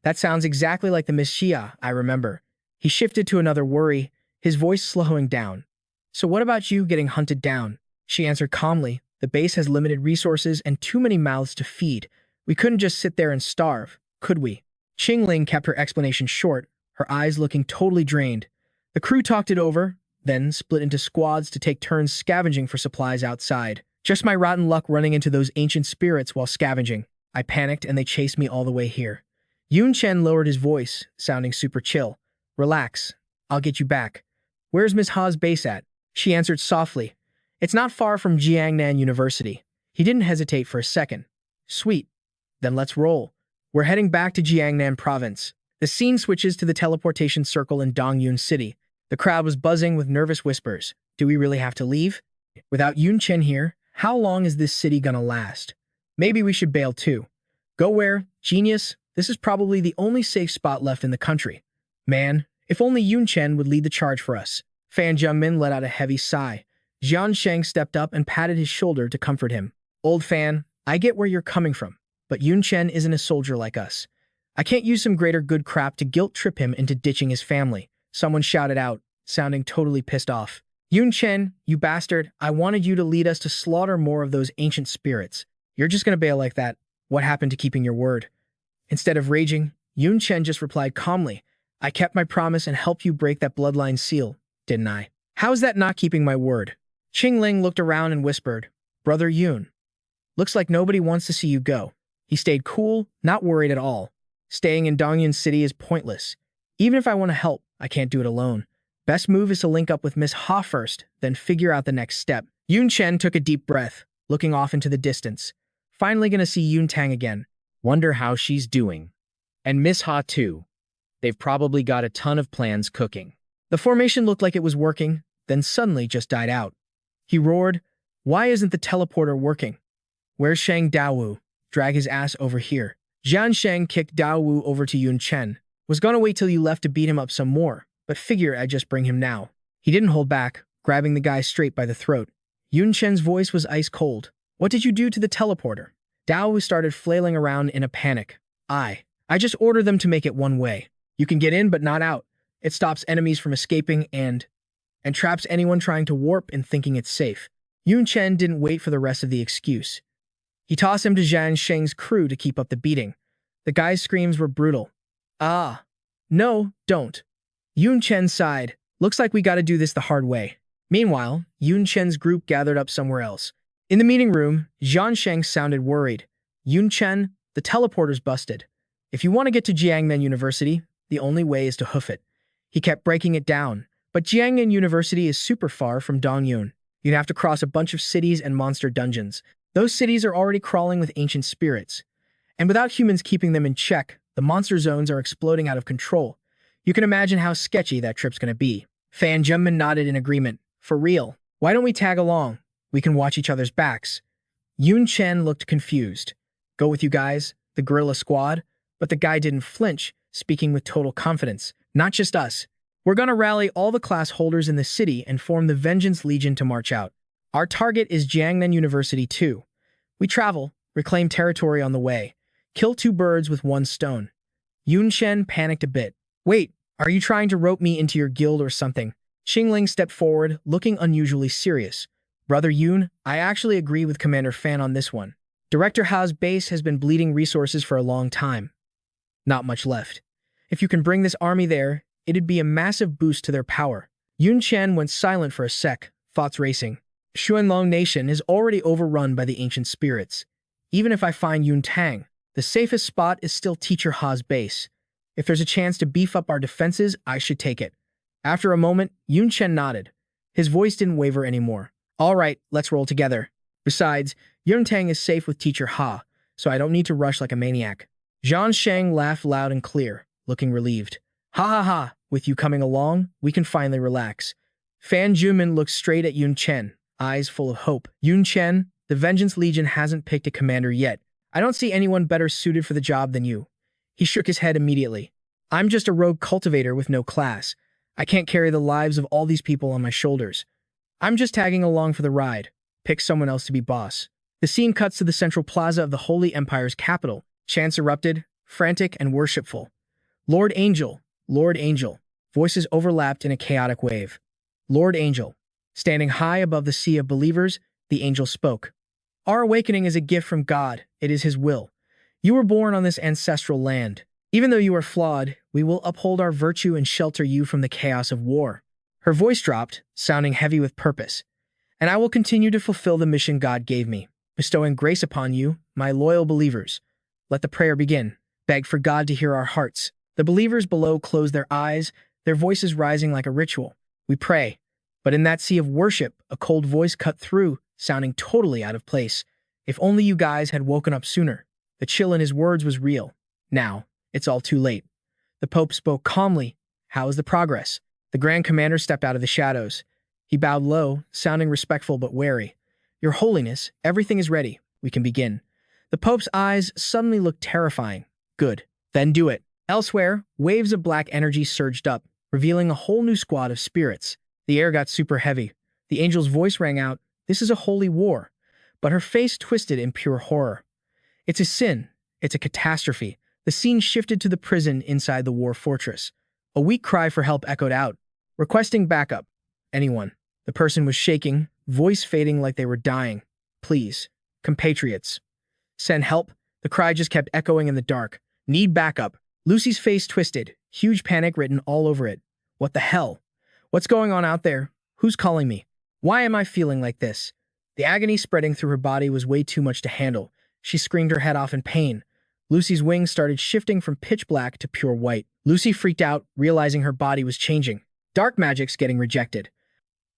"That sounds exactly like the Miss Xia I remember." He shifted to another worry, his voice slowing down. "So what about you getting hunted down?" She answered calmly, "The base has limited resources and too many mouths to feed. We couldn't just sit there and starve, could we?" Qingling kept her explanation short, her eyes looking totally drained. The crew talked it over, then split into squads to take turns scavenging for supplies outside. Just my rotten luck running into those ancient spirits while scavenging. I panicked and they chased me all the way here. Yun Chen lowered his voice, sounding super chill. "Relax. I'll get you back. Where's Miss Ha's base at?" She answered softly. "It's not far from Jiangnan University." He didn't hesitate for a second. "Sweet. Then let's roll. We're heading back to Jiangnan province." The scene switches to the teleportation circle in Dongyun City. The crowd was buzzing with nervous whispers. Do we really have to leave? Without Yun Chen here, how long is this city gonna last? Maybe we should bail too. Go where? Genius? This is probably the only safe spot left in the country. Man, if only Yun Chen would lead the charge for us. Fan Zhengmin let out a heavy sigh. Jian Sheng stepped up and patted his shoulder to comfort him. "Old Fan, I get where you're coming from, but Yun Chen isn't a soldier like us. I can't use some greater good crap to guilt-trip him into ditching his family." Someone shouted out, sounding totally pissed off. "Yun Chen, you bastard, I wanted you to lead us to slaughter more of those ancient spirits. You're just gonna bail like that. What happened to keeping your word?" Instead of raging, Yun Chen just replied calmly, I kept my promise and helped you break that bloodline seal, didn't I? How's that not keeping my word? Qingling looked around and whispered, Brother Yun, looks like nobody wants to see you go. He stayed cool, not worried at all. Staying in Dongyun City is pointless. Even if I want to help, I can't do it alone. Best move is to link up with Miss Ha first, then figure out the next step. Yun Chen took a deep breath, looking off into the distance. Finally gonna see Yun Tang again. Wonder how she's doing. And Miss Ha too. They've probably got a ton of plans cooking. The formation looked like it was working, then suddenly just died out. He roared, Why isn't the teleporter working? Where's Shang Daowu? Drag his ass over here. Jian Shang kicked Daowu over to Yun Chen. Was gonna wait till you left to beat him up some more, but figure I'd just bring him now. He didn't hold back, grabbing the guy straight by the throat. Yun Chen's voice was ice cold. What did you do to the teleporter? Daowu started flailing around in a panic. I just ordered them to make it one way. You can get in but not out. It stops enemies from escaping and traps anyone trying to warp and thinking it's safe. Yun Chen didn't wait for the rest of the excuse. He tossed him to Jian Sheng's crew to keep up the beating. The guy's screams were brutal. Ah, no, don't. Yun Chen sighed. Looks like we gotta do this the hard way. Meanwhile, Yun Chen's group gathered up somewhere else. In the meeting room, Jian Sheng sounded worried. Yun Chen, the teleporter's busted. If you want to get to Jiangnan University, the only way is to hoof it. He kept breaking it down, but Jiangnan University is super far from Dongyun. You'd have to cross a bunch of cities and monster dungeons. Those cities are already crawling with ancient spirits. And without humans keeping them in check, the monster zones are exploding out of control. You can imagine how sketchy that trip's gonna be. Fan Jungman nodded in agreement. For real. Why don't we tag along? We can watch each other's backs. Yun Chen looked confused. Go with you guys, the guerrilla squad? But the guy didn't flinch, speaking with total confidence. Not just us. We're gonna rally all the class holders in the city and form the Vengeance Legion to march out. Our target is Jiangnan University too. We travel, reclaim territory on the way. Kill two birds with one stone. Yun Chen panicked a bit. Wait, are you trying to rope me into your guild or something? Qingling stepped forward, looking unusually serious. Brother Yun, I actually agree with Commander Fan on this one. Director Ha's base has been bleeding resources for a long time. Not much left. If you can bring this army there, it'd be a massive boost to their power. Yun Chen went silent for a sec, thoughts racing. Xuanlong Nation is already overrun by the ancient spirits. Even if I find Yun Tang, the safest spot is still Teacher Ha's base. If there's a chance to beef up our defenses, I should take it. After a moment, Yun Chen nodded. His voice didn't waver anymore. All right, let's roll together. Besides, Yun Tang is safe with Teacher Ha, so I don't need to rush like a maniac. Jian Sheng laughed loud and clear, looking relieved. Ha ha ha, with you coming along, we can finally relax. Fan Jumin looked straight at Yun Chen, eyes full of hope. Yun Chen, the Vengeance Legion hasn't picked a commander yet. I don't see anyone better suited for the job than you. He shook his head immediately. I'm just a rogue cultivator with no class. I can't carry the lives of all these people on my shoulders. I'm just tagging along for the ride. Pick someone else to be boss. The scene cuts to the central plaza of the Holy Empire's capital. Chants erupted, frantic and worshipful. Lord Angel, Lord Angel. Voices overlapped in a chaotic wave. Lord Angel. Standing high above the sea of believers, the angel spoke. Our awakening is a gift from God. It is His will. You were born on this ancestral land. Even though you are flawed, we will uphold our virtue and shelter you from the chaos of war. Her voice dropped, sounding heavy with purpose. And I will continue to fulfill the mission God gave me, bestowing grace upon you, my loyal believers. Let the prayer begin. Beg for God to hear our hearts. The believers below closed their eyes, their voices rising like a ritual. We pray. But in that sea of worship, a cold voice cut through, sounding totally out of place. If only you guys had woken up sooner. The chill in his words was real. Now, it's all too late. The Pope spoke calmly. How is the progress? The Grand Commander stepped out of the shadows. He bowed low, sounding respectful but wary. Your Holiness, everything is ready. We can begin. The Pope's eyes suddenly looked terrifying. Good. Then do it. Elsewhere, waves of black energy surged up, revealing a whole new squad of spirits. The air got super heavy. The angel's voice rang out, "This is a holy war." But her face twisted in pure horror. It's a sin. It's a catastrophe. The scene shifted to the prison inside the war fortress. A weak cry for help echoed out, requesting backup. Anyone. The person was shaking, voice fading like they were dying. Please. Compatriots. Send help. The cry just kept echoing in the dark. Need backup. Lucy's face twisted, huge panic written all over it. What the hell? What's going on out there? Who's calling me? Why am I feeling like this? The agony spreading through her body was way too much to handle. She screamed her head off in pain. Lucy's wings started shifting from pitch black to pure white. Lucy freaked out, realizing her body was changing. Dark magic's getting rejected.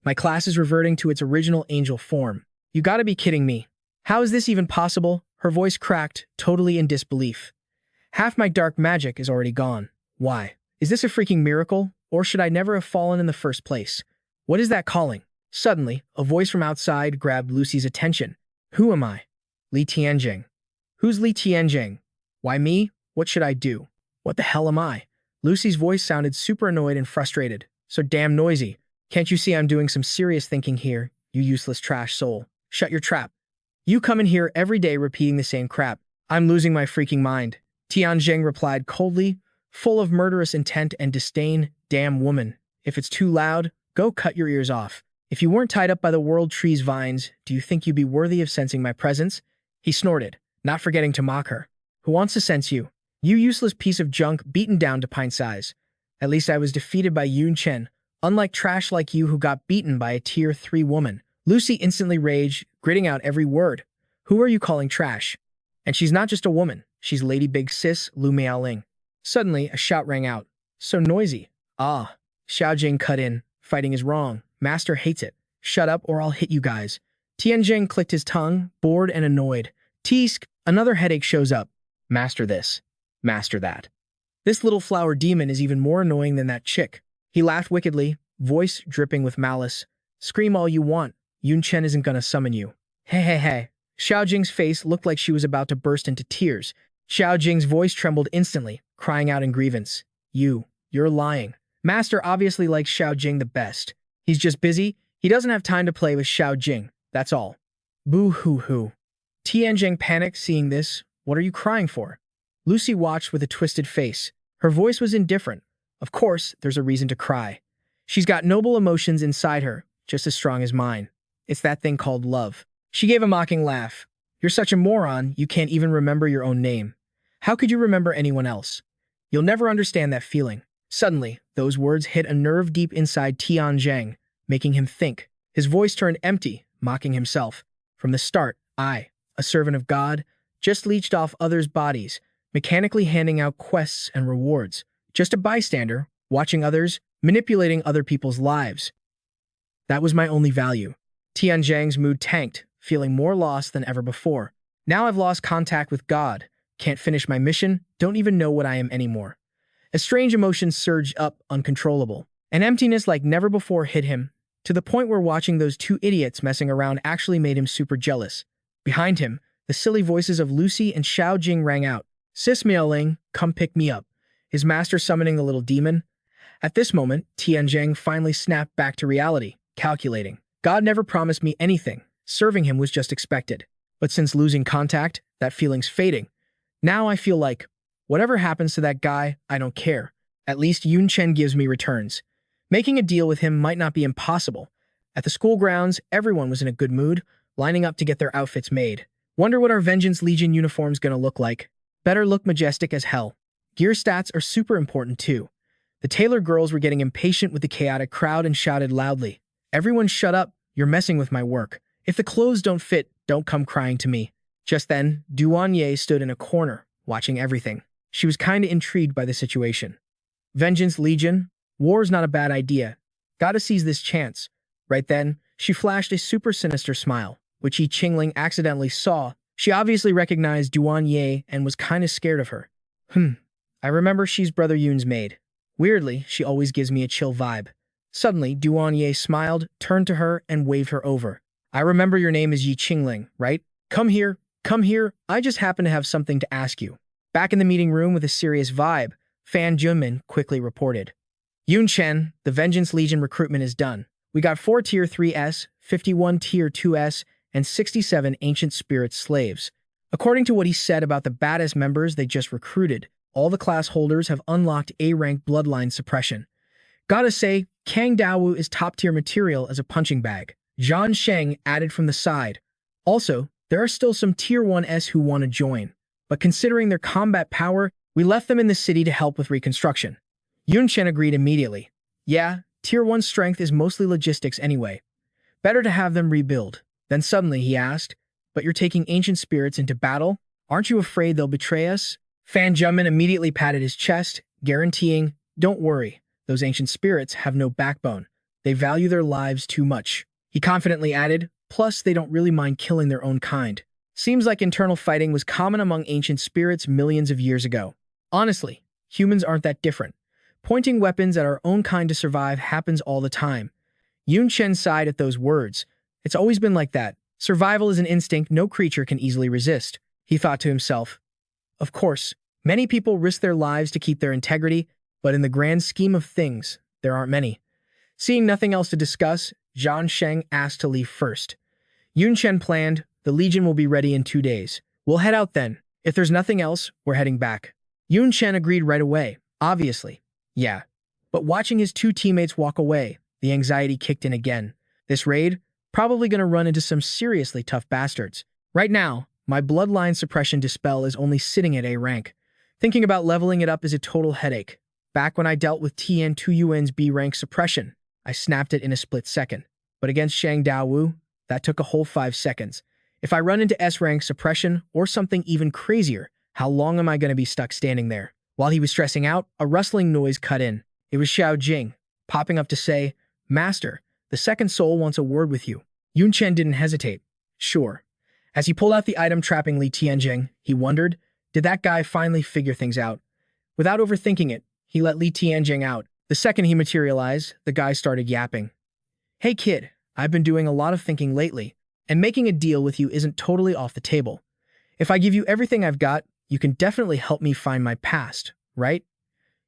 My class is reverting to its original angel form. You gotta be kidding me. How is this even possible? Her voice cracked, totally in disbelief. Half my dark magic is already gone. Why? Is this a freaking miracle? Or should I never have fallen in the first place? What is that calling? Suddenly, a voice from outside grabbed Lucy's attention. Who am I? Li Tianjing. Who's Li Tianjing? Why me? What should I do? What the hell am I? Lucy's voice sounded super annoyed and frustrated. So damn noisy. Can't you see I'm doing some serious thinking here, you useless trash soul? Shut your trap. You come in here every day repeating the same crap. I'm losing my freaking mind. Tianjing replied coldly, full of murderous intent and disdain. Damn woman. If it's too loud, go cut your ears off. If you weren't tied up by the world tree's vines, do you think you'd be worthy of sensing my presence? He snorted, not forgetting to mock her. Who wants to sense you? You useless piece of junk beaten down to pint size. At least I was defeated by Yun Chen, unlike trash like you who got beaten by a tier 3 woman. Lucy instantly raged, gritting out every word. Who are you calling trash? And she's not just a woman. She's Lady Big Sis Lu Miaoling. Suddenly, a shout rang out. So noisy. Ah. Xiao Jing cut in. Fighting is wrong. Master hates it. Shut up or I'll hit you guys. Tianjing clicked his tongue, bored and annoyed. Teesk, another headache shows up. Master this. Master that. This little flower demon is even more annoying than that chick. He laughed wickedly, voice dripping with malice. Scream all you want. Yun Chen isn't gonna summon you. Hey, hey, hey. Xiao Jing's face looked like she was about to burst into tears. Xiao Jing's voice trembled instantly, crying out in grievance. You're lying. Master obviously likes Xiao Jing the best. He's just busy. He doesn't have time to play with Xiao Jing. That's all. Boo-hoo-hoo. Tianjing panicked seeing this. What are you crying for? Lucy watched with a twisted face. Her voice was indifferent. Of course, there's a reason to cry. She's got noble emotions inside her, just as strong as mine. It's that thing called love. She gave a mocking laugh. You're such a moron, you can't even remember your own name. How could you remember anyone else? You'll never understand that feeling. Suddenly, those words hit a nerve deep inside Tianjing, making him think. His voice turned empty, mocking himself. From the start, I, a servant of God, just leeched off others' bodies, mechanically handing out quests and rewards. Just a bystander, watching others, manipulating other people's lives. That was my only value. Tianjing's mood tanked, feeling more lost than ever before. Now I've lost contact with God, can't finish my mission, don't even know what I am anymore. A strange emotion surged up, uncontrollable. An emptiness like never before hit him, to the point where watching those two idiots messing around actually made him super jealous. Behind him, the silly voices of Lucy and Xiao Jing rang out. Sis Miaoling, come pick me up. His master summoning the little demon? At this moment, Tianjing finally snapped back to reality, calculating. God never promised me anything. Serving him was just expected. But since losing contact, that feeling's fading. Now I feel like, whatever happens to that guy, I don't care. At least Yun Chen gives me returns. Making a deal with him might not be impossible. At the school grounds, everyone was in a good mood, lining up to get their outfits made. Wonder what our Vengeance Legion uniform's gonna look like. Better look majestic as hell. Gear stats are super important too. The Taylor girls were getting impatient with the chaotic crowd and shouted loudly. Everyone shut up, you're messing with my work. If the clothes don't fit, don't come crying to me. Just then, Duanye stood in a corner, watching everything. She was kinda intrigued by the situation. Vengeance Legion? War's not a bad idea. Gotta seize this chance. Right then, she flashed a super sinister smile, which Yi Qingling accidentally saw. She obviously recognized Duanye and was kinda scared of her. I remember she's Brother Yun's maid. Weirdly, she always gives me a chill vibe. Suddenly, Duanye smiled, turned to her, and waved her over. I remember your name is Yi Qingling, right? Come here, I just happen to have something to ask you. Back in the meeting room with a serious vibe, Fan Junmin quickly reported. Yun Chen, the Vengeance Legion recruitment is done. We got 4 Tier 3S, 51 Tier 2S, and 67 Ancient Spirit slaves. According to what he said about the badass members they just recruited, all the class holders have unlocked A-rank bloodline suppression. Gotta say, Kang Dawu is top-tier material as a punching bag. Zhan Sheng added from the side. Also, there are still some Tier 1S who want to join. But considering their combat power, We left them in the city to help with reconstruction. Yun Chen agreed immediately. Yeah, Tier 1 strength is mostly logistics anyway. Better to have them rebuild. Then suddenly he asked, but you're taking ancient spirits into battle? Aren't you afraid they'll betray us? Fan Jumin immediately patted his chest, guaranteeing, don't worry, those ancient spirits have no backbone. They value their lives too much. He confidently added, plus they don't really mind killing their own kind. Seems like internal fighting was common among ancient spirits millions of years ago. Honestly, humans aren't that different. Pointing weapons at our own kind to survive happens all the time. Yun Chen sighed at those words. It's always been like that. Survival is an instinct no creature can easily resist. He thought to himself. Of course, many people risk their lives to keep their integrity, but in the grand scheme of things, there aren't many. Seeing nothing else to discuss, Zhang Sheng asked to leave first. Yun Chen planned, the Legion will be ready in 2 days. We'll head out then. If there's nothing else, we're heading back. Yun Chen agreed right away, obviously. Yeah. But watching his 2 teammates walk away, the anxiety kicked in again. This raid, probably gonna run into some seriously tough bastards. Right now, my bloodline suppression dispel is only sitting at A rank. Thinking about leveling it up is a total headache. Back when I dealt with TN2UN's B rank suppression, I snapped it in a split second. But against Shang Daowu, that took a whole 5 seconds. If I run into S rank suppression or something even crazier, how long am I gonna be stuck standing there? While he was stressing out, a rustling noise cut in. It was Xiao Jing, popping up to say, Master, the second soul wants a word with you. Yun Chen didn't hesitate. Sure. As he pulled out the item trapping Li Tianjing, he wondered, did that guy finally figure things out? Without overthinking it, he let Li Tianjing out. The second he materialized, the guy started yapping. Hey kid, I've been doing a lot of thinking lately, and making a deal with you isn't totally off the table. If I give you everything I've got, you can definitely help me find my past, right?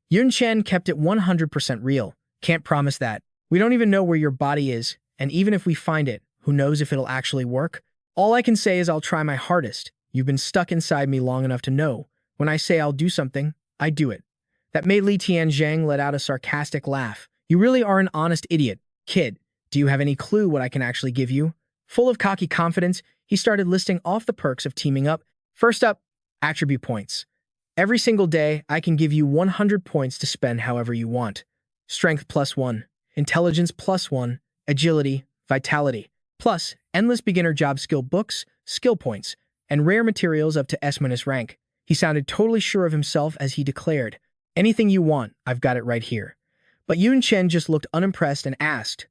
Yun Chen kept it 100% real. Can't promise that. We don't even know where your body is, and even if we find it, who knows if it'll actually work? All I can say is I'll try my hardest. You've been stuck inside me long enough to know. When I say I'll do something, I do it. That made Li Tianzhang let out a sarcastic laugh. You really are an honest idiot. Kid, do you have any clue what I can actually give you? Full of cocky confidence, he started listing off the perks of teaming up. First up, attribute points. Every single day, I can give you 100 points to spend however you want. Strength +1, intelligence +1, agility, vitality, plus endless beginner job skill books, skill points, and rare materials up to S- rank. He sounded totally sure of himself as he declared, anything you want, I've got it right here. But Yun Chen just looked unimpressed and asked,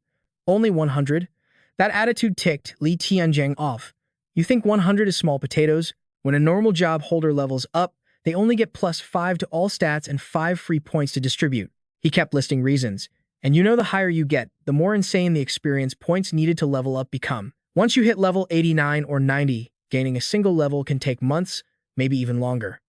only 100? That attitude ticked Li Tianjing off. You think 100 is small potatoes? When a normal job holder levels up, they only get +5 to all stats and 5 free points to distribute. He kept listing reasons. And you know the higher you get, the more insane the experience points needed to level up become. Once you hit level 89 or 90, gaining a single level can take months, maybe even longer.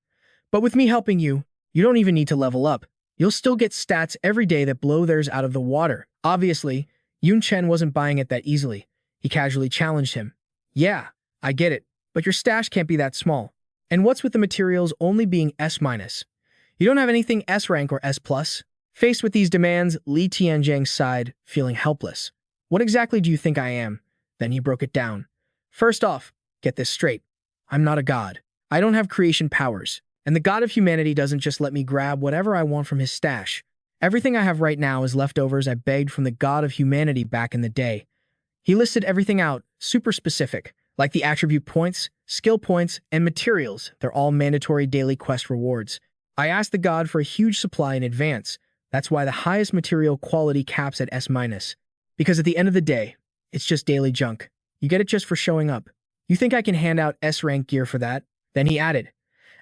But with me helping you, you don't even need to level up. You'll still get stats every day that blow theirs out of the water. Obviously, Yun Chen wasn't buying it that easily. He casually challenged him. Yeah, I get it, but your stash can't be that small. And what's with the materials only being S-? You don't have anything S rank or S+? Faced with these demands, Li Tianjing sighed, feeling helpless. What exactly do you think I am? Then he broke it down. First off, get this straight. I'm not a god. I don't have creation powers. And the god of humanity doesn't just let me grab whatever I want from his stash. Everything I have right now is leftovers I begged from the god of humanity back in the day. He listed everything out, super specific, like the attribute points, skill points, and materials. They're all mandatory daily quest rewards. I asked the god for a huge supply in advance. That's why the highest material quality caps at S-. Because at the end of the day, it's just daily junk. You get it just for showing up. You think I can hand out S-rank gear for that? Then he added,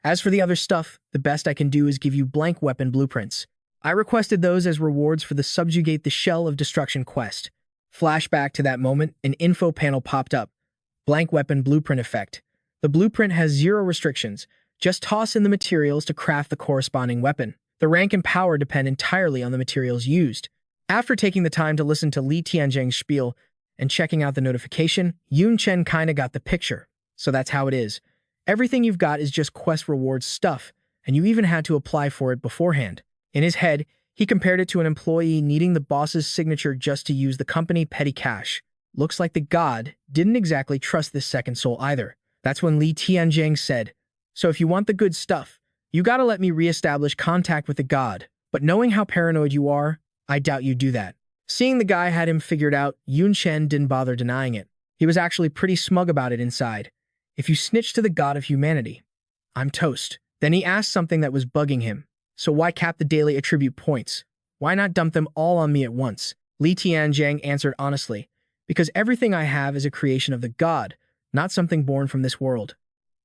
as for the other stuff, the best I can do is give you blank weapon blueprints. I requested those as rewards for the Subjugate the Shell of Destruction quest. Flashback to that moment, an info panel popped up. Blank weapon blueprint effect. The blueprint has 0 restrictions. Just toss in the materials to craft the corresponding weapon. The rank and power depend entirely on the materials used. After taking the time to listen to Li Tianjing's spiel and checking out the notification, Yun Chen kinda got the picture. So that's how it is. Everything you've got is just quest rewards stuff, and you even had to apply for it beforehand. In his head, he compared it to an employee needing the boss's signature just to use the company petty cash. Looks like the god didn't exactly trust this second soul either. That's when Li Tianjing said, so if you want the good stuff, You gotta let me reestablish contact with the god. But knowing how paranoid you are, I doubt you'd do that. Seeing the guy had him figured out, Yun Chen didn't bother denying it. He was actually pretty smug about it inside. If you snitch to the god of humanity, I'm toast. Then he asked something that was bugging him. So why cap the daily attribute points? Why not dump them all on me at once? Li Tianjiang answered honestly, because everything I have is a creation of the god, not something born from this world.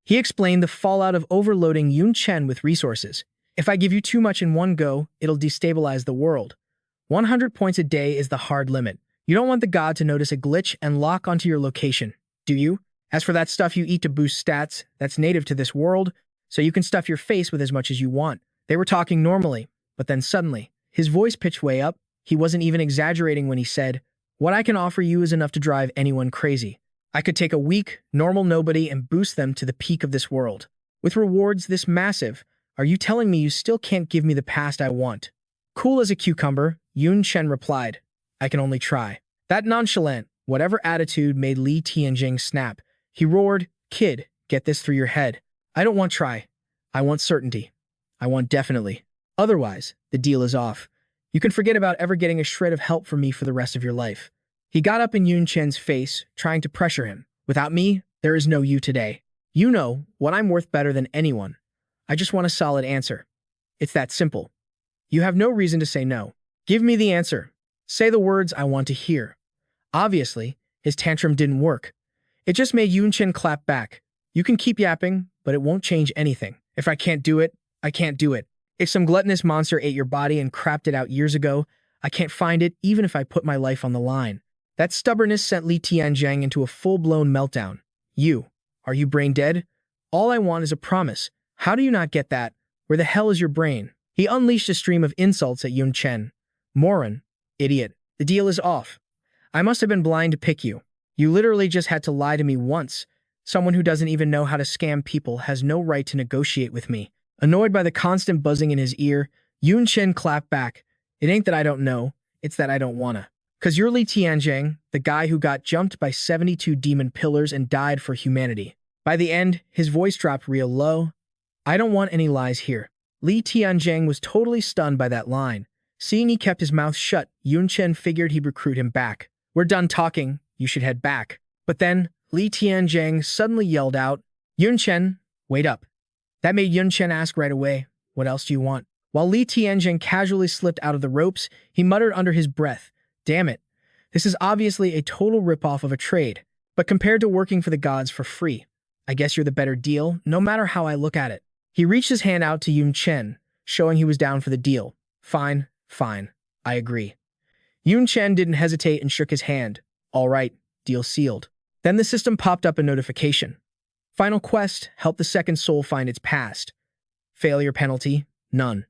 He explained the fallout of overloading Yun Chen with resources. If I give you too much in one go, it'll destabilize the world. 100 points a day is the hard limit. You don't want the god to notice a glitch and lock onto your location, do you? As for that stuff you eat to boost stats, that's native to this world, so you can stuff your face with as much as you want. They were talking normally, but then suddenly, his voice pitched way up. He wasn't even exaggerating when he said, "What I can offer you is enough to drive anyone crazy. I could take a weak, normal nobody and boost them to the peak of this world. With rewards this massive, are you telling me you still can't give me the past I want?" Cool as a cucumber, Yun Chen replied, "I can only try." That nonchalant, whatever attitude made Li Tianjing snap. He roared, "Kid, get this through your head. I don't want try. I want certainty. I want definitely. Otherwise, the deal is off. You can forget about ever getting a shred of help from me for the rest of your life." He got up in Yun Chen's face, trying to pressure him. "Without me, there is no you today. You know what I'm worth better than anyone. I just want a solid answer. It's that simple. You have no reason to say no. Give me the answer. Say the words I want to hear." Obviously, his tantrum didn't work. It just made Yun Chen clap back. "You can keep yapping, but it won't change anything. If I can't do it, I can't do it. If some gluttonous monster ate your body and crapped it out years ago, I can't find it even if I put my life on the line." That stubbornness sent Li Tianjiang into a full-blown meltdown. Are you brain dead? All I want is a promise. How do you not get that? Where the hell is your brain? He unleashed a stream of insults at Yun Chen. "Moron. Idiot. The deal is off. I must have been blind to pick you. You literally just had to lie to me once. Someone who doesn't even know how to scam people has no right to negotiate with me." Annoyed by the constant buzzing in his ear, Yun Chen clapped back. "It ain't that I don't know, it's that I don't wanna. 'Cause you're Li Tianjiang, the guy who got jumped by 72 demon pillars and died for humanity." By the end, his voice dropped real low. "I don't want any lies here." Li Tianjiang was totally stunned by that line. Seeing he kept his mouth shut, Yun Chen figured he'd recruit him back. "We're done talking, you should head back." But then, Li Tianjiang suddenly yelled out, "Yun Chen, wait up." That made Yun Chen ask right away, "What else do you want?" While Li Tianjiang casually slipped out of the ropes, he muttered under his breath, "Damn it. This is obviously a total ripoff of a trade. But compared to working for the gods for free, I guess you're the better deal, no matter how I look at it." He reached his hand out to Yun Chen, showing he was down for the deal. Fine, I agree." Yun Chen didn't hesitate and shook his hand. "All right, deal sealed." Then the system popped up a notification. Final quest, help the second soul find its past. Failure penalty, none.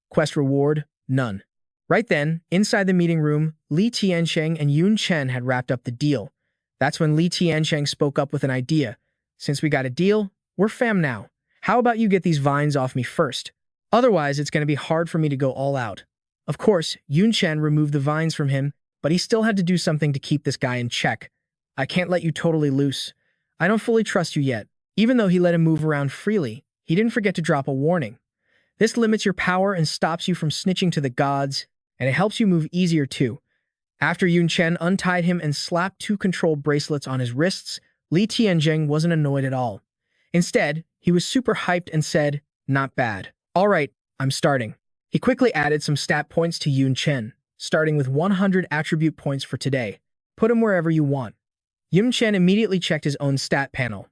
Quest reward, none. Right then, inside the meeting room, Li Tianjiang and Yun Chen had wrapped up the deal. That's when Li Tianjiang spoke up with an idea. "Since we got a deal, we're fam now. How about you get these vines off me first? Otherwise, it's going to be hard for me to go all out." Of course, Yun Chen removed the vines from him, but he still had to do something to keep this guy in check. "I can't let you totally loose. I don't fully trust you yet." Even though he let him move around freely, he didn't forget to drop a warning. "This limits your power and stops you from snitching to the gods, and it helps you move easier too." After Yun Chen untied him and slapped 2 control bracelets on his wrists, Li Tianjiang wasn't annoyed at all. Instead, he was super hyped and said, "Not bad. All right, I'm starting." He quickly added some stat points to Yun Chen, starting with 100 attribute points for today. "Put him wherever you want." Yun Chen immediately checked his own stat panel.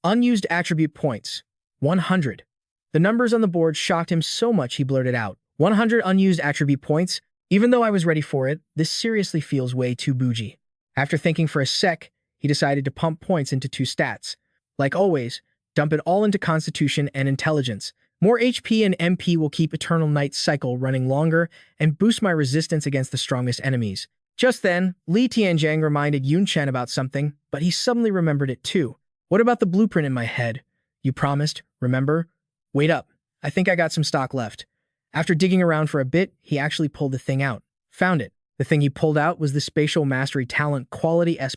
Unused attribute points, 100. The numbers on the board shocked him so much he blurted out, 100 unused attribute points? Even though I was ready for it, this seriously feels way too bougie. After thinking for a sec, he decided to pump points into 2 stats. Like always, dump it all into Constitution and Intelligence. More HP and MP will keep Eternal Night's cycle running longer and boost my resistance against the strongest enemies. Just then, Li Tianjiang reminded Yun Chen about something, but he suddenly remembered it too. "What about the blueprint in my head? You promised, remember? Wait up, I think I got some stock left." After digging around for a bit, he actually pulled the thing out. Found it. The thing he pulled out was the Spatial Mastery Talent Quality S+.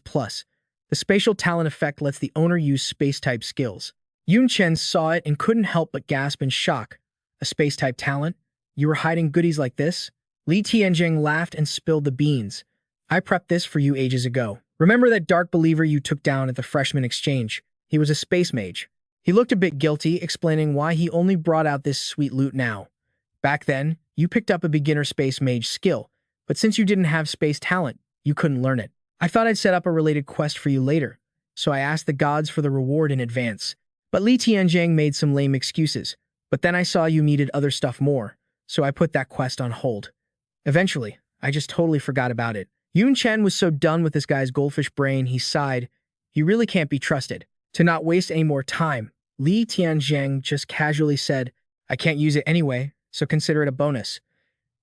The Spatial Talent effect lets the owner use space-type skills. Yun Chen saw it and couldn't help but gasp in shock. A space-type talent? You were hiding goodies like this? Li Tianjing laughed and spilled the beans. I prepped this for you ages ago. Remember that dark believer you took down at the freshman exchange? He was a space mage. He looked a bit guilty, explaining why he only brought out this sweet loot now. Back then, you picked up a beginner space mage skill, but since you didn't have space talent, you couldn't learn it. I thought I'd set up a related quest for you later, so I asked the gods for the reward in advance. But Li Tianjing made some lame excuses. But then I saw you needed other stuff more, so I put that quest on hold. Eventually, I just totally forgot about it. Yun Chen was so done with this guy's goldfish brain, he sighed. He really can't be trusted. To not waste any more time, Li Tianjing just casually said, I can't use it anyway, so consider it a bonus.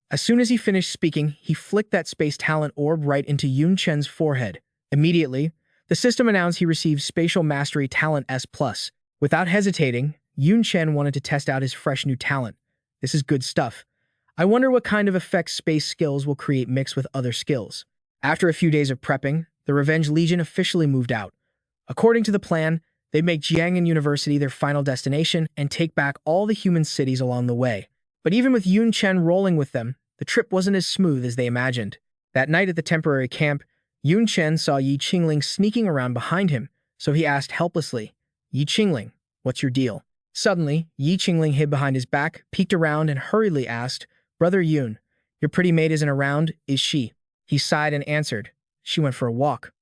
As soon as he finished speaking, he flicked that space talent orb right into Yun Chen's forehead. Immediately, the system announced he received Spatial Mastery Talent S+. Without hesitating, Yun Chen wanted to test out his fresh new talent. This is good stuff. I wonder what kind of effects space skills will create mixed with other skills. After a few days of prepping, the Revenge Legion officially moved out. According to the plan, they'd make Jiangnan University their final destination and take back all the human cities along the way. But even with Yun Chen rolling with them, the trip wasn't as smooth as they imagined. That night at the temporary camp, Yun Chen saw Yi Qingling sneaking around behind him, so he asked helplessly, Yi Qingling, what's your deal? Suddenly, Yi Qingling hid behind his back, peeked around, and hurriedly asked, Brother Yun, your pretty maid isn't around, is she? He sighed and answered, She went for a walk.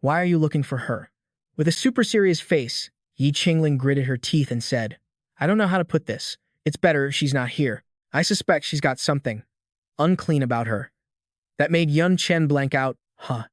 Why are you looking for her? With a super serious face, Yi Qingling gritted her teeth and said, I don't know how to put this. It's better if she's not here. I suspect she's got something unclean about her. That made Yun Chen blank out, huh?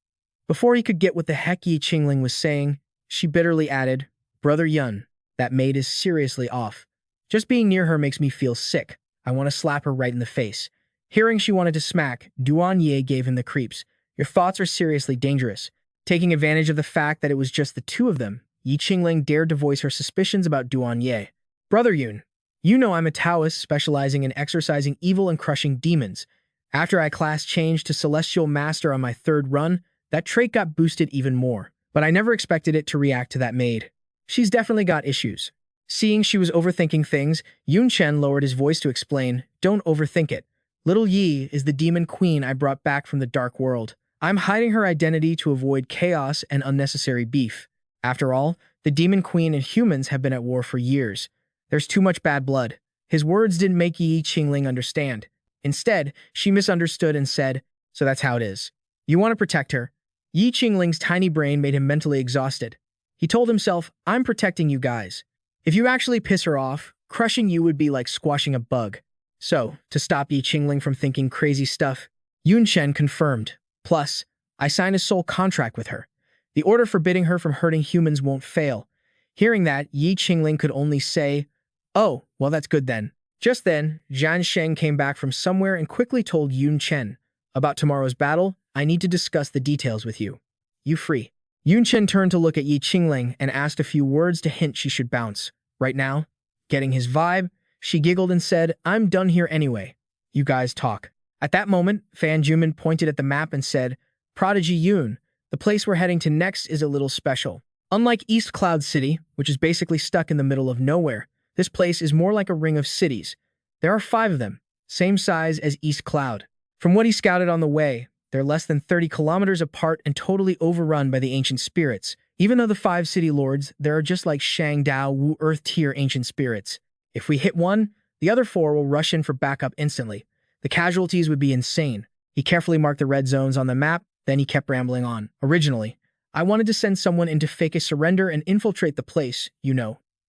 Before he could get what the heck Yi Qingling was saying, she bitterly added, Brother Yun, that maid is seriously off. Just being near her makes me feel sick. I want to slap her right in the face. Hearing she wanted to smack, Duan Ye gave him the creeps. Your thoughts are seriously dangerous. Taking advantage of the fact that it was just the two of them, Yi Qingling dared to voice her suspicions about Duan Ye. Brother Yun, you know I'm a Taoist specializing in exorcising evil and crushing demons. After I class changed to Celestial Master on my third run, that trait got boosted even more. But I never expected it to react to that maid. She's definitely got issues. Seeing she was overthinking things, Yun Chen lowered his voice to explain, Don't overthink it. Little Yi is the demon queen I brought back from the dark world. I'm hiding her identity to avoid chaos and unnecessary beef. After all, the demon queen and humans have been at war for years. There's too much bad blood. His words didn't make Yi Qingling understand. Instead, she misunderstood and said, So that's how it is. You want to protect her? Yi Qingling's tiny brain made him mentally exhausted. He told himself, I'm protecting you guys. If you actually piss her off, crushing you would be like squashing a bug. So, to stop Yi Qingling from thinking crazy stuff, Yun Chen confirmed. Plus, I signed a soul contract with her. The order forbidding her from hurting humans won't fail. Hearing that, Yi Qingling could only say, Oh, well that's good then. Just then, Zhan Sheng came back from somewhere and quickly told Yun Chen, About tomorrow's battle, I need to discuss the details with you. You free. Yun Chen turned to look at Yi Qingling and asked a few words to hint she should bounce. Right now, getting his vibe, she giggled and said, I'm done here anyway. You guys talk. At that moment, Fan Juman pointed at the map and said, Prodigy Yun, the place we're heading to next is a little special. Unlike East Cloud City, which is basically stuck in the middle of nowhere, this place is more like a ring of cities. There are 5 of them, same size as East Cloud. From what he scouted on the way, they're less than 30 kilometers apart and totally overrun by the ancient spirits. Even though the 5 city lords, there are just like Shang Dao Wu Earth-tier ancient spirits. If we hit one, the other 4 will rush in for backup instantly. The casualties would be insane. He carefully marked the red zones on the map, then he kept rambling on. Originally, I wanted to send someone in to fake a surrender and infiltrate the place,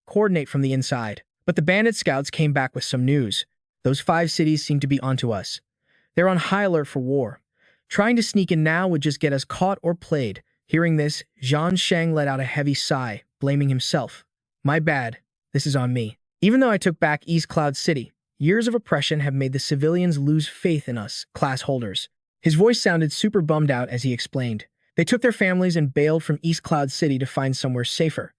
coordinate from the inside. But the bandit scouts came back with some news. Those 5 cities seem to be onto us. They're on high alert for war. Trying to sneak in now would just get us caught or played. Hearing this, Zhan Sheng let out a heavy sigh, blaming himself. My bad. This is on me. Even though I took back East Cloud City, years of oppression have made the civilians lose faith in us, class holders. His voice sounded super bummed out as he explained. They took their families and bailed from East Cloud City to find somewhere safer.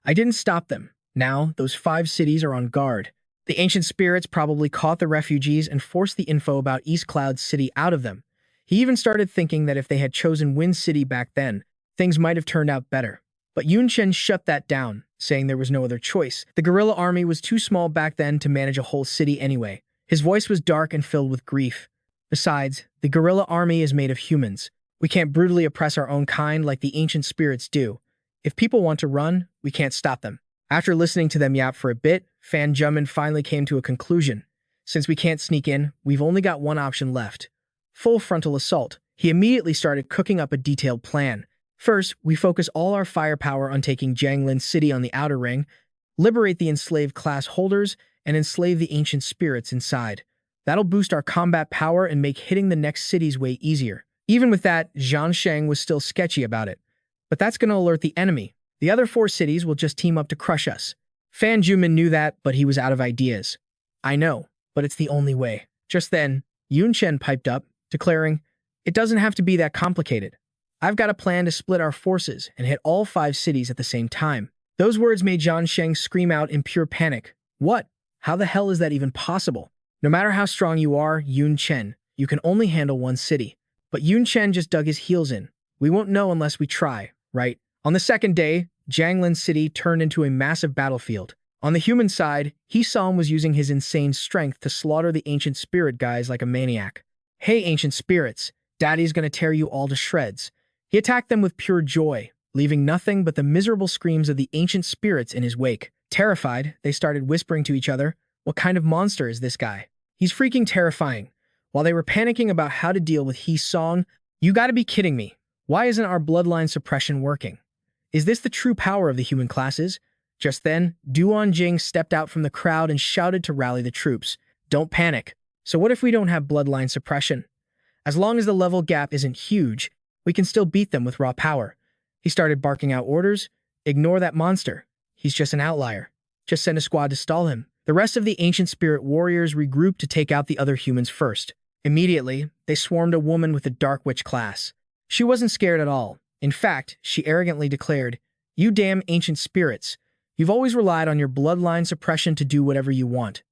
I didn't stop them. Now, those 5 cities are on guard. The ancient spirits probably caught the refugees and forced the info about East Cloud City out of them. He even started thinking that if they had chosen Wind City back then, things might have turned out better. But Yun Chen shut that down, saying there was no other choice. The guerrilla army was too small back then to manage a whole city anyway. His voice was dark and filled with grief. Besides, the guerrilla army is made of humans. We can't brutally oppress our own kind like the ancient spirits do. If people want to run, we can't stop them. After listening to them yap for a bit, Fan Zhenmin finally came to a conclusion. Since we can't sneak in, we've only got one option left. Full frontal assault. He immediately started cooking up a detailed plan. First, we focus all our firepower on taking Jianglin City on the outer ring, liberate the enslaved class holders, and enslave the ancient spirits inside. That'll boost our combat power and make hitting the next cities way easier. Even with that, Zhang Sheng was still sketchy about it. But that's going to alert the enemy. The other 4 cities will just team up to crush us. Fan Zhenmin knew that, but he was out of ideas. I know, but it's the only way. Just then, Yun Chen piped up, declaring, "It doesn't have to be that complicated. I've got a plan to split our forces and hit all 5 cities at the same time." Those words made Zhang Sheng scream out in pure panic. What? How the hell is that even possible? No matter how strong you are, Yun Chen, you can only handle 1 city. But Yun Chen just dug his heels in. We won't know unless we try, right? On the second day, Jianglin City turned into a massive battlefield. On the human side, He Song was using his insane strength to slaughter the ancient spirit guys like a maniac. "Hey, ancient spirits, Daddy's gonna tear you all to shreds." He attacked them with pure joy, leaving nothing but the miserable screams of the ancient spirits in his wake. Terrified, they started whispering to each other, "What kind of monster is this guy? He's freaking terrifying." While they were panicking about how to deal with He Song, "You gotta be kidding me. Why isn't our bloodline suppression working? Is this the true power of the human classes?" Just then, Duan Jing stepped out from the crowd and shouted to rally the troops. "Don't panic. So what if we don't have bloodline suppression? As long as the level gap isn't huge, we can still beat them with raw power." He started barking out orders. "Ignore that monster. He's just an outlier. Just send a squad to stall him." The rest of the ancient spirit warriors regrouped to take out the other humans first. Immediately, they swarmed a woman with the Dark Witch class. She wasn't scared at all. In fact, she arrogantly declared, "You damn ancient spirits. You've always relied on your bloodline suppression to do whatever you want.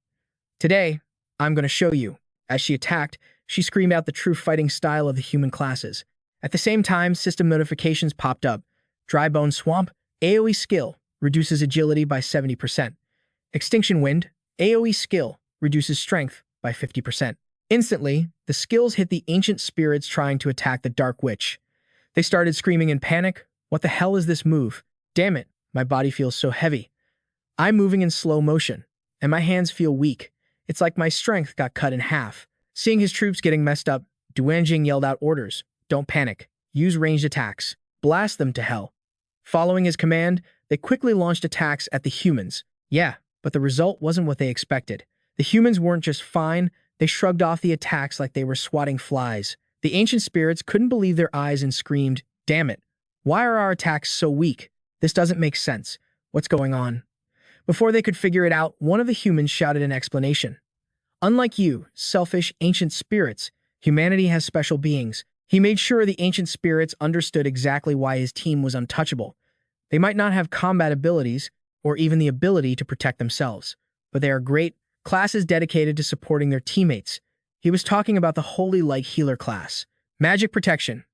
Today, I'm going to show you." As she attacked, she screamed out the true fighting style of the human classes. At the same time, system notifications popped up. Dry Bone Swamp, AoE skill, reduces agility by 70%. Extinction Wind, AoE skill, reduces strength by 50%. Instantly, the skills hit the ancient spirits trying to attack the Dark Witch. They started screaming in panic. "What the hell is this move? Damn it, my body feels so heavy. I'm moving in slow motion, and my hands feel weak. It's like my strength got cut in half." Seeing his troops getting messed up, Duanjing yelled out orders. "Don't panic. Use ranged attacks. Blast them to hell." Following his command, they quickly launched attacks at the humans. Yeah, but the result wasn't what they expected. The humans weren't just fine, they shrugged off the attacks like they were swatting flies. The ancient spirits couldn't believe their eyes and screamed, "Damn it. Why are our attacks so weak? This doesn't make sense. What's going on?" Before they could figure it out, one of the humans shouted an explanation. "Unlike you, selfish ancient spirits, humanity has special beings." He made sure the ancient spirits understood exactly why his team was untouchable. They might not have combat abilities, or even the ability to protect themselves, but they are great classes dedicated to supporting their teammates. He was talking about the Holy Light Healer class. Magic Protection,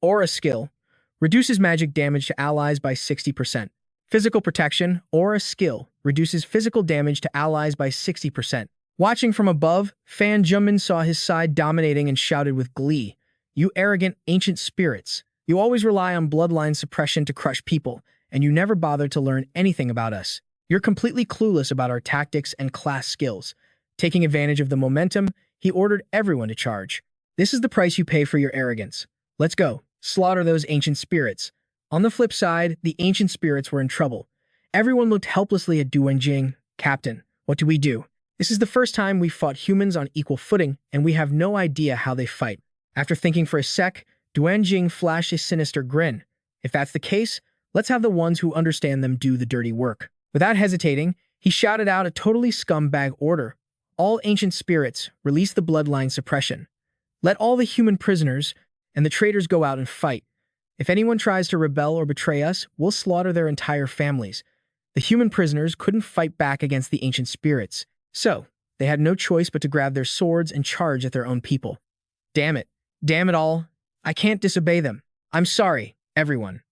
Aura Skill, reduces magic damage to allies by 60%. Physical Protection, Aura Skill, reduces physical damage to allies by 60%. Watching from above, Fan Zhenmin saw his side dominating and shouted with glee, "You arrogant ancient spirits. You always rely on bloodline suppression to crush people, and you never bother to learn anything about us. You're completely clueless about our tactics and class skills." Taking advantage of the momentum, he ordered everyone to charge. "This is the price you pay for your arrogance. Let's go. Slaughter those ancient spirits." On the flip side, the ancient spirits were in trouble. Everyone looked helplessly at Duanjing. "Captain, what do we do? This is the first time we've fought humans on equal footing, and we have no idea how they fight." After thinking for a sec, Duanjing flashed a sinister grin. "If that's the case, let's have the ones who understand them do the dirty work." Without hesitating, he shouted out a totally scumbag order. "All ancient spirits, release the bloodline suppression. Let all the human prisoners and the traitors go out and fight. If anyone tries to rebel or betray us, we'll slaughter their entire families." The human prisoners couldn't fight back against the ancient spirits, so they had no choice but to grab their swords and charge at their own people. "Damn it. Damn it all. I can't disobey them. I'm sorry, everyone."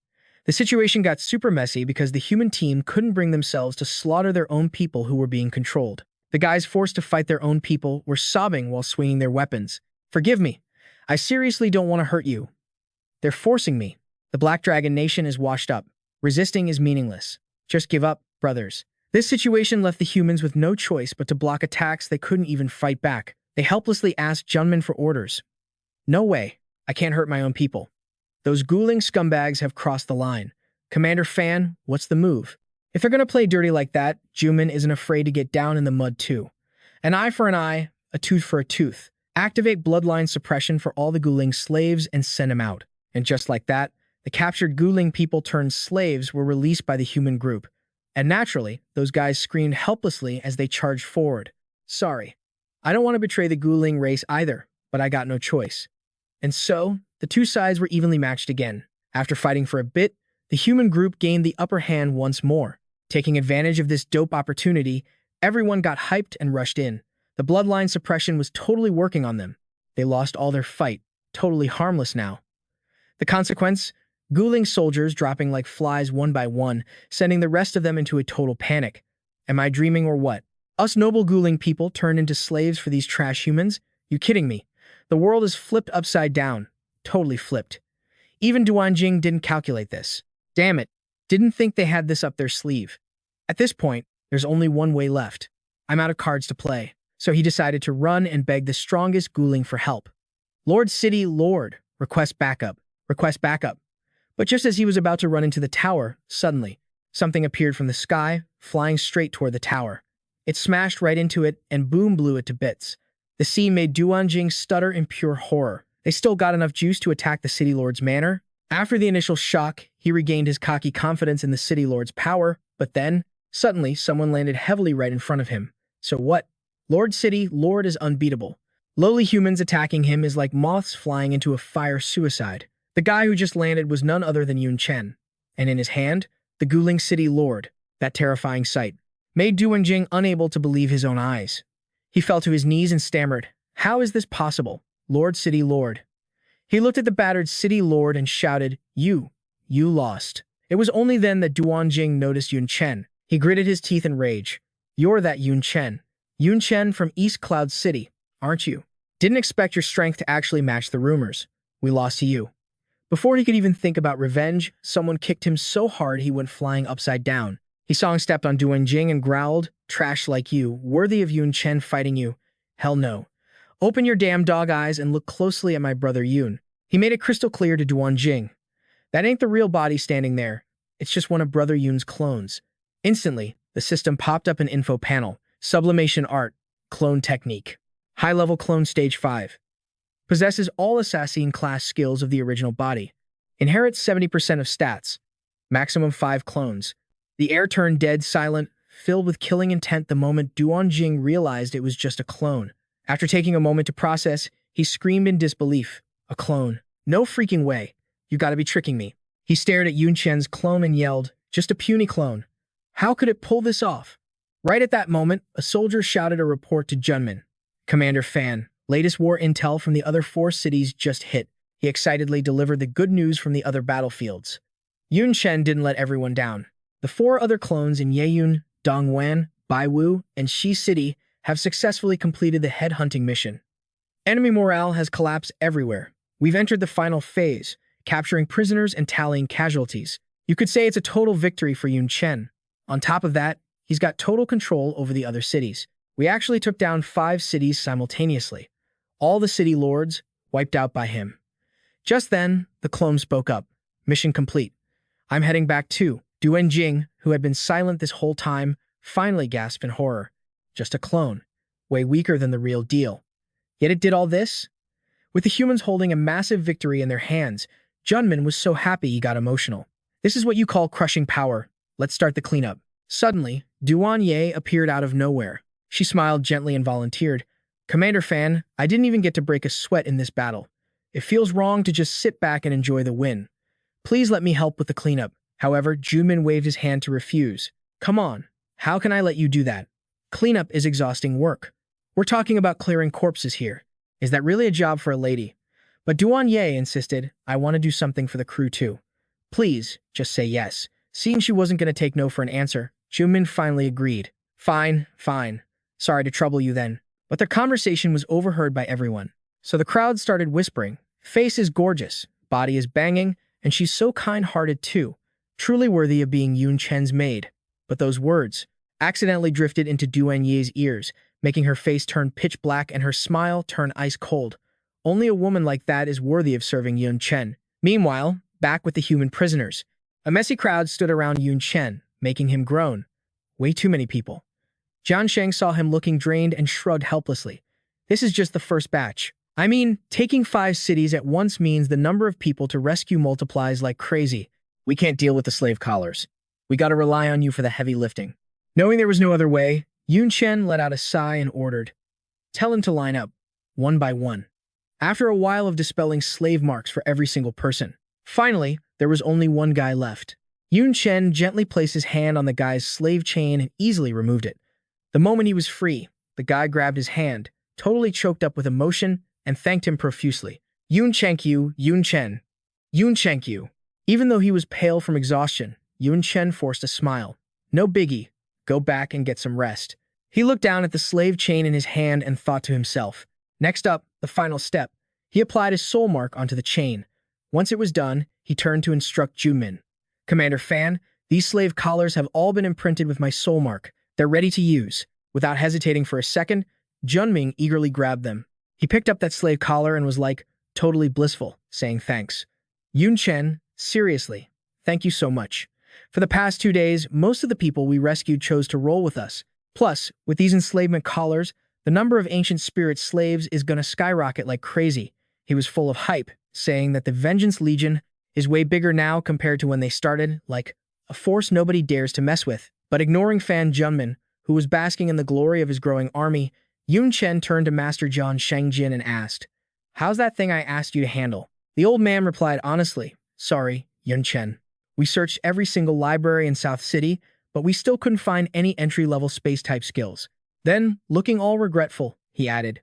The situation got super messy because the human team couldn't bring themselves to slaughter their own people who were being controlled. The guys forced to fight their own people were sobbing while swinging their weapons. "Forgive me. I seriously don't want to hurt you. They're forcing me. The Black Dragon Nation is washed up. Resisting is meaningless. Just give up, brothers." This situation left the humans with no choice but to block attacks they couldn't even fight back. They helplessly asked Junmin for orders. "No way. I can't hurt my own people. Those ghouling scumbags have crossed the line. Commander Fan, what's the move?" If they're gonna play dirty like that, Junmin isn't afraid to get down in the mud too. An eye for an eye, a tooth for a tooth. Activate bloodline suppression for all the ghouling slaves and send them out. And just like that, the captured ghouling people turned slaves were released by the human group. And naturally, those guys screamed helplessly as they charged forward. "Sorry, I don't want to betray the ghouling race either, but I got no choice." And so, the two sides were evenly matched again. After fighting for a bit, the human group gained the upper hand once more. Taking advantage of this dope opportunity, everyone got hyped and rushed in. The bloodline suppression was totally working on them. They lost all their fight, totally harmless now. The consequence? Ghouling soldiers dropping like flies one by one, sending the rest of them into a total panic. Am I dreaming or what? Us noble ghouling people turned into slaves for these trash humans? You kidding me? The world is flipped upside down. Totally flipped. Even Duanjing didn't calculate this. Damn it. Didn't think they had this up their sleeve. At this point, there's only one way left. I'm out of cards to play. So he decided to run and beg the strongest ghouling for help. "Lord City, Lord, request backup. Request backup." But just as he was about to run into the tower, suddenly, something appeared from the sky, flying straight toward the tower. It smashed right into it and boom blew it to bits. The scene made Duanjing stutter in pure horror. They still got enough juice to attack the City Lord's manor. After the initial shock, he regained his cocky confidence in the City Lord's power, but then, suddenly, someone landed heavily right in front of him. So what? Lord City Lord is unbeatable. Lowly humans attacking him is like moths flying into a fire suicide. The guy who just landed was none other than Yun Chen, and in his hand, the ghouling City Lord. That terrifying sight made Duanjing unable to believe his own eyes. He fell to his knees and stammered, "How is this possible? Lord City Lord." He looked at the battered City Lord and shouted, You lost." It was only then that Duanjing noticed Yun Chen. He gritted his teeth in rage. "You're that Yun Chen. Yun Chen from East Cloud City, aren't you? Didn't expect your strength to actually match the rumors. We lost to you." Before he could even think about revenge, someone kicked him so hard he went flying upside down. He song-stepped on Duanjing and growled, "Trash like you, worthy of Yun Chen fighting you? Hell no. Open your damn dog eyes and look closely at my brother Yun." He made it crystal clear to Duanjing. That ain't the real body standing there. It's just one of brother Yun's clones. Instantly, the system popped up an info panel. Sublimation art. Clone technique. High-level clone stage 5. Possesses all assassin class skills of the original body. Inherits 70% of stats. Maximum 5 clones. The air turned dead silent, filled with killing intent the moment Duanjing realized it was just a clone. After taking a moment to process, he screamed in disbelief. "A clone? No freaking way. You gotta be tricking me." He stared at Yun Chen's clone and yelled, "Just a puny clone. How could it pull this off?" Right at that moment, a soldier shouted a report to Junmin. "Commander Fan, latest war intel from the other 4 cities just hit." He excitedly delivered the good news from the other battlefields. Yun Chen didn't let everyone down. The 4 other clones in Yeyun, Dongwan, Baiwu, and Shi City have successfully completed the headhunting mission. Enemy morale has collapsed everywhere. We've entered the final phase, capturing prisoners and tallying casualties. You could say it's a total victory for Yun Chen. On top of that, he's got total control over the other cities. We actually took down 5 cities simultaneously. All the city lords wiped out by him. Just then, the clone spoke up. "Mission complete. I'm heading back too." Duanjing, who had been silent this whole time, finally gasped in horror. Just a clone. Way weaker than the real deal. Yet it did all this? With the humans holding a massive victory in their hands, Junmin was so happy he got emotional. "This is what you call crushing power. Let's start the cleanup." Suddenly, Duan Ye appeared out of nowhere. She smiled gently and volunteered, "Commander Fan, I didn't even get to break a sweat in this battle. It feels wrong to just sit back and enjoy the win. Please let me help with the cleanup." However, Junmin waved his hand to refuse. "Come on, how can I let you do that? Cleanup is exhausting work. We're talking about clearing corpses here. Is that really a job for a lady?" But Duan Ye insisted, "I want to do something for the crew too. Please, just say yes. Seeing she wasn't going to take no for an answer, Junmin finally agreed. Fine, fine. Sorry to trouble you then. But their conversation was overheard by everyone. So the crowd started whispering, face is gorgeous, body is banging, and she's so kind-hearted too. Truly worthy of being Yun Chen's maid. But those words accidentally drifted into Duan Ye's ears, making her face turn pitch black and her smile turn ice cold. Only a woman like that is worthy of serving Yun Chen. Meanwhile, back with the human prisoners, a messy crowd stood around Yun Chen, making him groan. Way too many people. Jian Sheng saw him looking drained and shrugged helplessly. This is just the first batch. I mean, taking 5 cities at once means the number of people to rescue multiplies like crazy. We can't deal with the slave collars. We gotta rely on you for the heavy lifting. Knowing there was no other way, Yun Chen let out a sigh and ordered, tell him to line up, one by one. After a while of dispelling slave marks for every single person, finally, there was only one guy left. Yun Chen gently placed his hand on the guy's slave chain and easily removed it. The moment he was free, the guy grabbed his hand, totally choked up with emotion, and thanked him profusely. Yun Chen, Yun Chen. Yun Chen. Even though he was pale from exhaustion, Yun Chen forced a smile. No biggie. Go back and get some rest. He looked down at the slave chain in his hand and thought to himself. Next up, the final step. He applied his soul mark onto the chain. Once it was done, he turned to instruct Junmin. Commander Fan, these slave collars have all been imprinted with my soul mark. They're ready to use. Without hesitating for a second, Junming eagerly grabbed them. He picked up that slave collar and was like, totally blissful, saying thanks. Yun Chen, seriously, thank you so much. For the past 2 days, most of the people we rescued chose to roll with us. Plus, with these enslavement collars, the number of ancient spirit slaves is gonna skyrocket like crazy. He was full of hype, saying that the Vengeance Legion is way bigger now compared to when they started, like a force nobody dares to mess with. But ignoring Fan Junmin, who was basking in the glory of his growing army, Yun Chen turned to Master Jian Shengjin and asked, how's that thing I asked you to handle? The old man replied honestly, sorry, Yun Chen. We searched every single library in South City, but we still couldn't find any entry-level space-type skills. Then, looking all regretful, he added,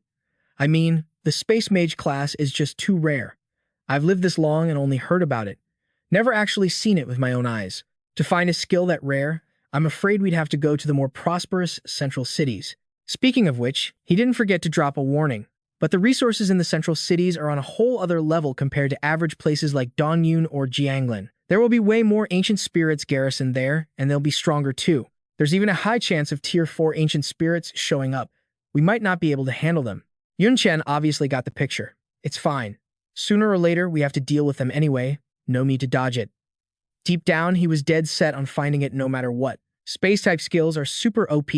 I mean, the Space Mage class is just too rare. I've lived this long and only heard about it. Never actually seen it with my own eyes. To find a skill that rare, I'm afraid we'd have to go to the more prosperous central cities. Speaking of which, he didn't forget to drop a warning. But the resources in the central cities are on a whole other level compared to average places like Dongyun or Jianglin. There will be way more ancient spirits garrisoned there, and they'll be stronger too. There's even a high chance of tier 4 ancient spirits showing up. We might not be able to handle them. Yun Chen obviously got the picture. It's fine. Sooner or later, we have to deal with them anyway. No need to dodge it. Deep down, he was dead set on finding it no matter what. Space-type skills are super OP,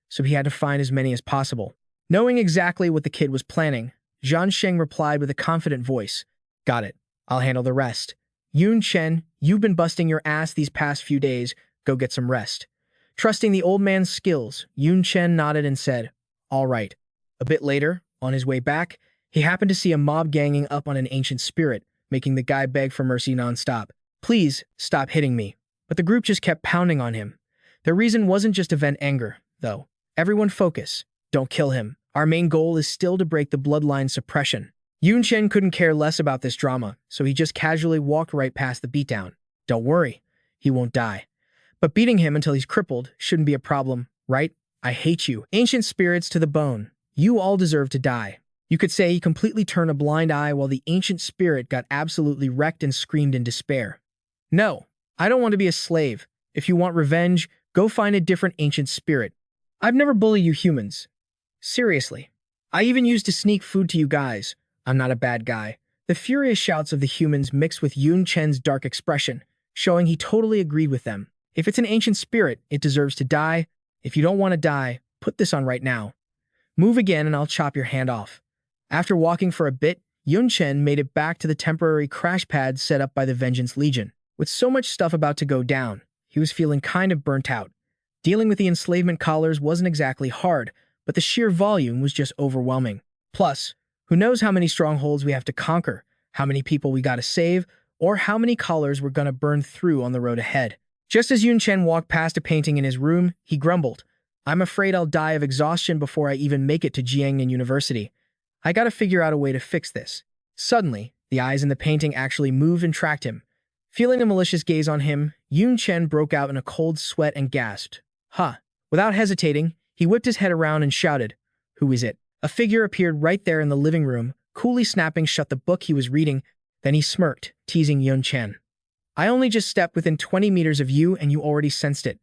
so he had to find as many as possible. Knowing exactly what the kid was planning, Jian Sheng replied with a confident voice. Got it. I'll handle the rest. Yun Chen, you've been busting your ass these past few days. Go get some rest. Trusting the old man's skills, Yun Chen nodded and said, all right. A bit later, on his way back, he happened to see a mob ganging up on an ancient spirit, making the guy beg for mercy nonstop. Please, stop hitting me. But the group just kept pounding on him. Their reason wasn't just to vent anger, though. Everyone focus. Don't kill him. Our main goal is still to break the bloodline suppression. Yun Chen couldn't care less about this drama, so he just casually walked right past the beatdown. Don't worry, he won't die. But beating him until he's crippled shouldn't be a problem, right? I hate you. Ancient spirits to the bone. You all deserve to die. You could say he completely turned a blind eye while the ancient spirit got absolutely wrecked and screamed in despair. No, I don't want to be a slave. If you want revenge, go find a different ancient spirit. I've never bullied you humans. Seriously. I even used to sneak food to you guys. I'm not a bad guy. The furious shouts of the humans mixed with Yun Chen's dark expression, showing he totally agreed with them. If it's an ancient spirit, it deserves to die. If you don't want to die, put this on right now. Move again and I'll chop your hand off. After walking for a bit, Yun Chen made it back to the temporary crash pad set up by the Vengeance Legion. With so much stuff about to go down, he was feeling kind of burnt out. Dealing with the enslavement collars wasn't exactly hard, but the sheer volume was just overwhelming. Plus, who knows how many strongholds we have to conquer, how many people we gotta save, or how many collars we're gonna burn through on the road ahead. Just as Yun Chen walked past a painting in his room, he grumbled, I'm afraid I'll die of exhaustion before I even make it to Jiangnan University. I gotta figure out a way to fix this. Suddenly, the eyes in the painting actually moved and tracked him. Feeling the malicious gaze on him, Yun Chen broke out in a cold sweat and gasped. Huh. Without hesitating, he whipped his head around and shouted, "Who is it?" A figure appeared right there in the living room, coolly snapping shut the book he was reading. Then he smirked, teasing Yun Chen. "I only just stepped within 20 meters of you and you already sensed it.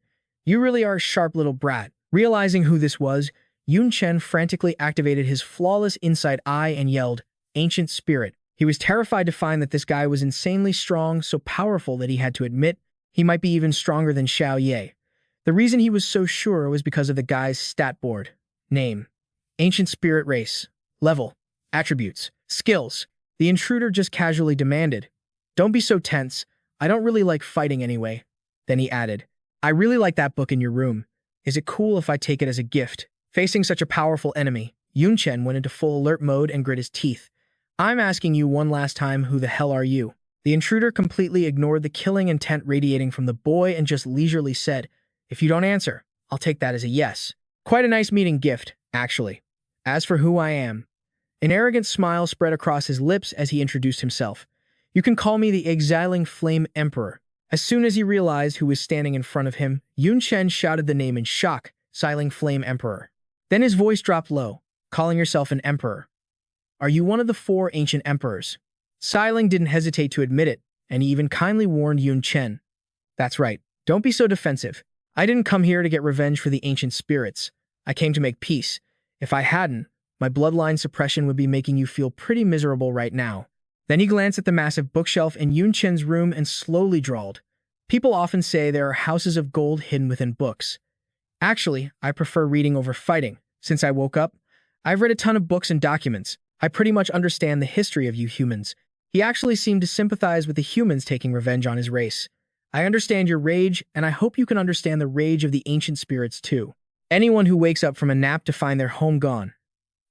You really are a sharp little brat." Realizing who this was, Yun Chen frantically activated his flawless inside eye and yelled, "Ancient Spirit." He was terrified to find that this guy was insanely strong, so powerful that he had to admit he might be even stronger than Xiao Ye. The reason he was so sure was because of the guy's stat board. Name: Ancient Spirit Race. Level: Attributes. Skills. The intruder just casually demanded, "Don't be so tense. I don't really like fighting anyway." Then he added, "I really like that book in your room. Is it cool if I take it as a gift?" Facing such a powerful enemy, Yun Chen went into full alert mode and grit his teeth. "I'm asking you one last time, who the hell are you?" The intruder completely ignored the killing intent radiating from the boy and just leisurely said, "If you don't answer, I'll take that as a yes." Quite a nice meeting gift, actually. As for who I am, an arrogant smile spread across his lips as he introduced himself. "You can call me the Exiling Flame Emperor." As soon as he realized who was standing in front of him, Yun Chen shouted the name in shock, "Exiling Flame Emperor." Then his voice dropped low, "Calling yourself an emperor? Are you one of the 4 ancient emperors?" Xiling didn't hesitate to admit it, and he even kindly warned Yun Chen. "That's right. Don't be so defensive. I didn't come here to get revenge for the ancient spirits. I came to make peace. If I hadn't, my bloodline suppression would be making you feel pretty miserable right now." Then he glanced at the massive bookshelf in Yun Chen's room and slowly drawled, "People often say there are houses of gold hidden within books. Actually, I prefer reading over fighting. Since I woke up, I've read a ton of books and documents. I pretty much understand the history of you humans." He actually seemed to sympathize with the humans taking revenge on his race. "I understand your rage, and I hope you can understand the rage of the ancient spirits too. Anyone who wakes up from a nap to find their home gone,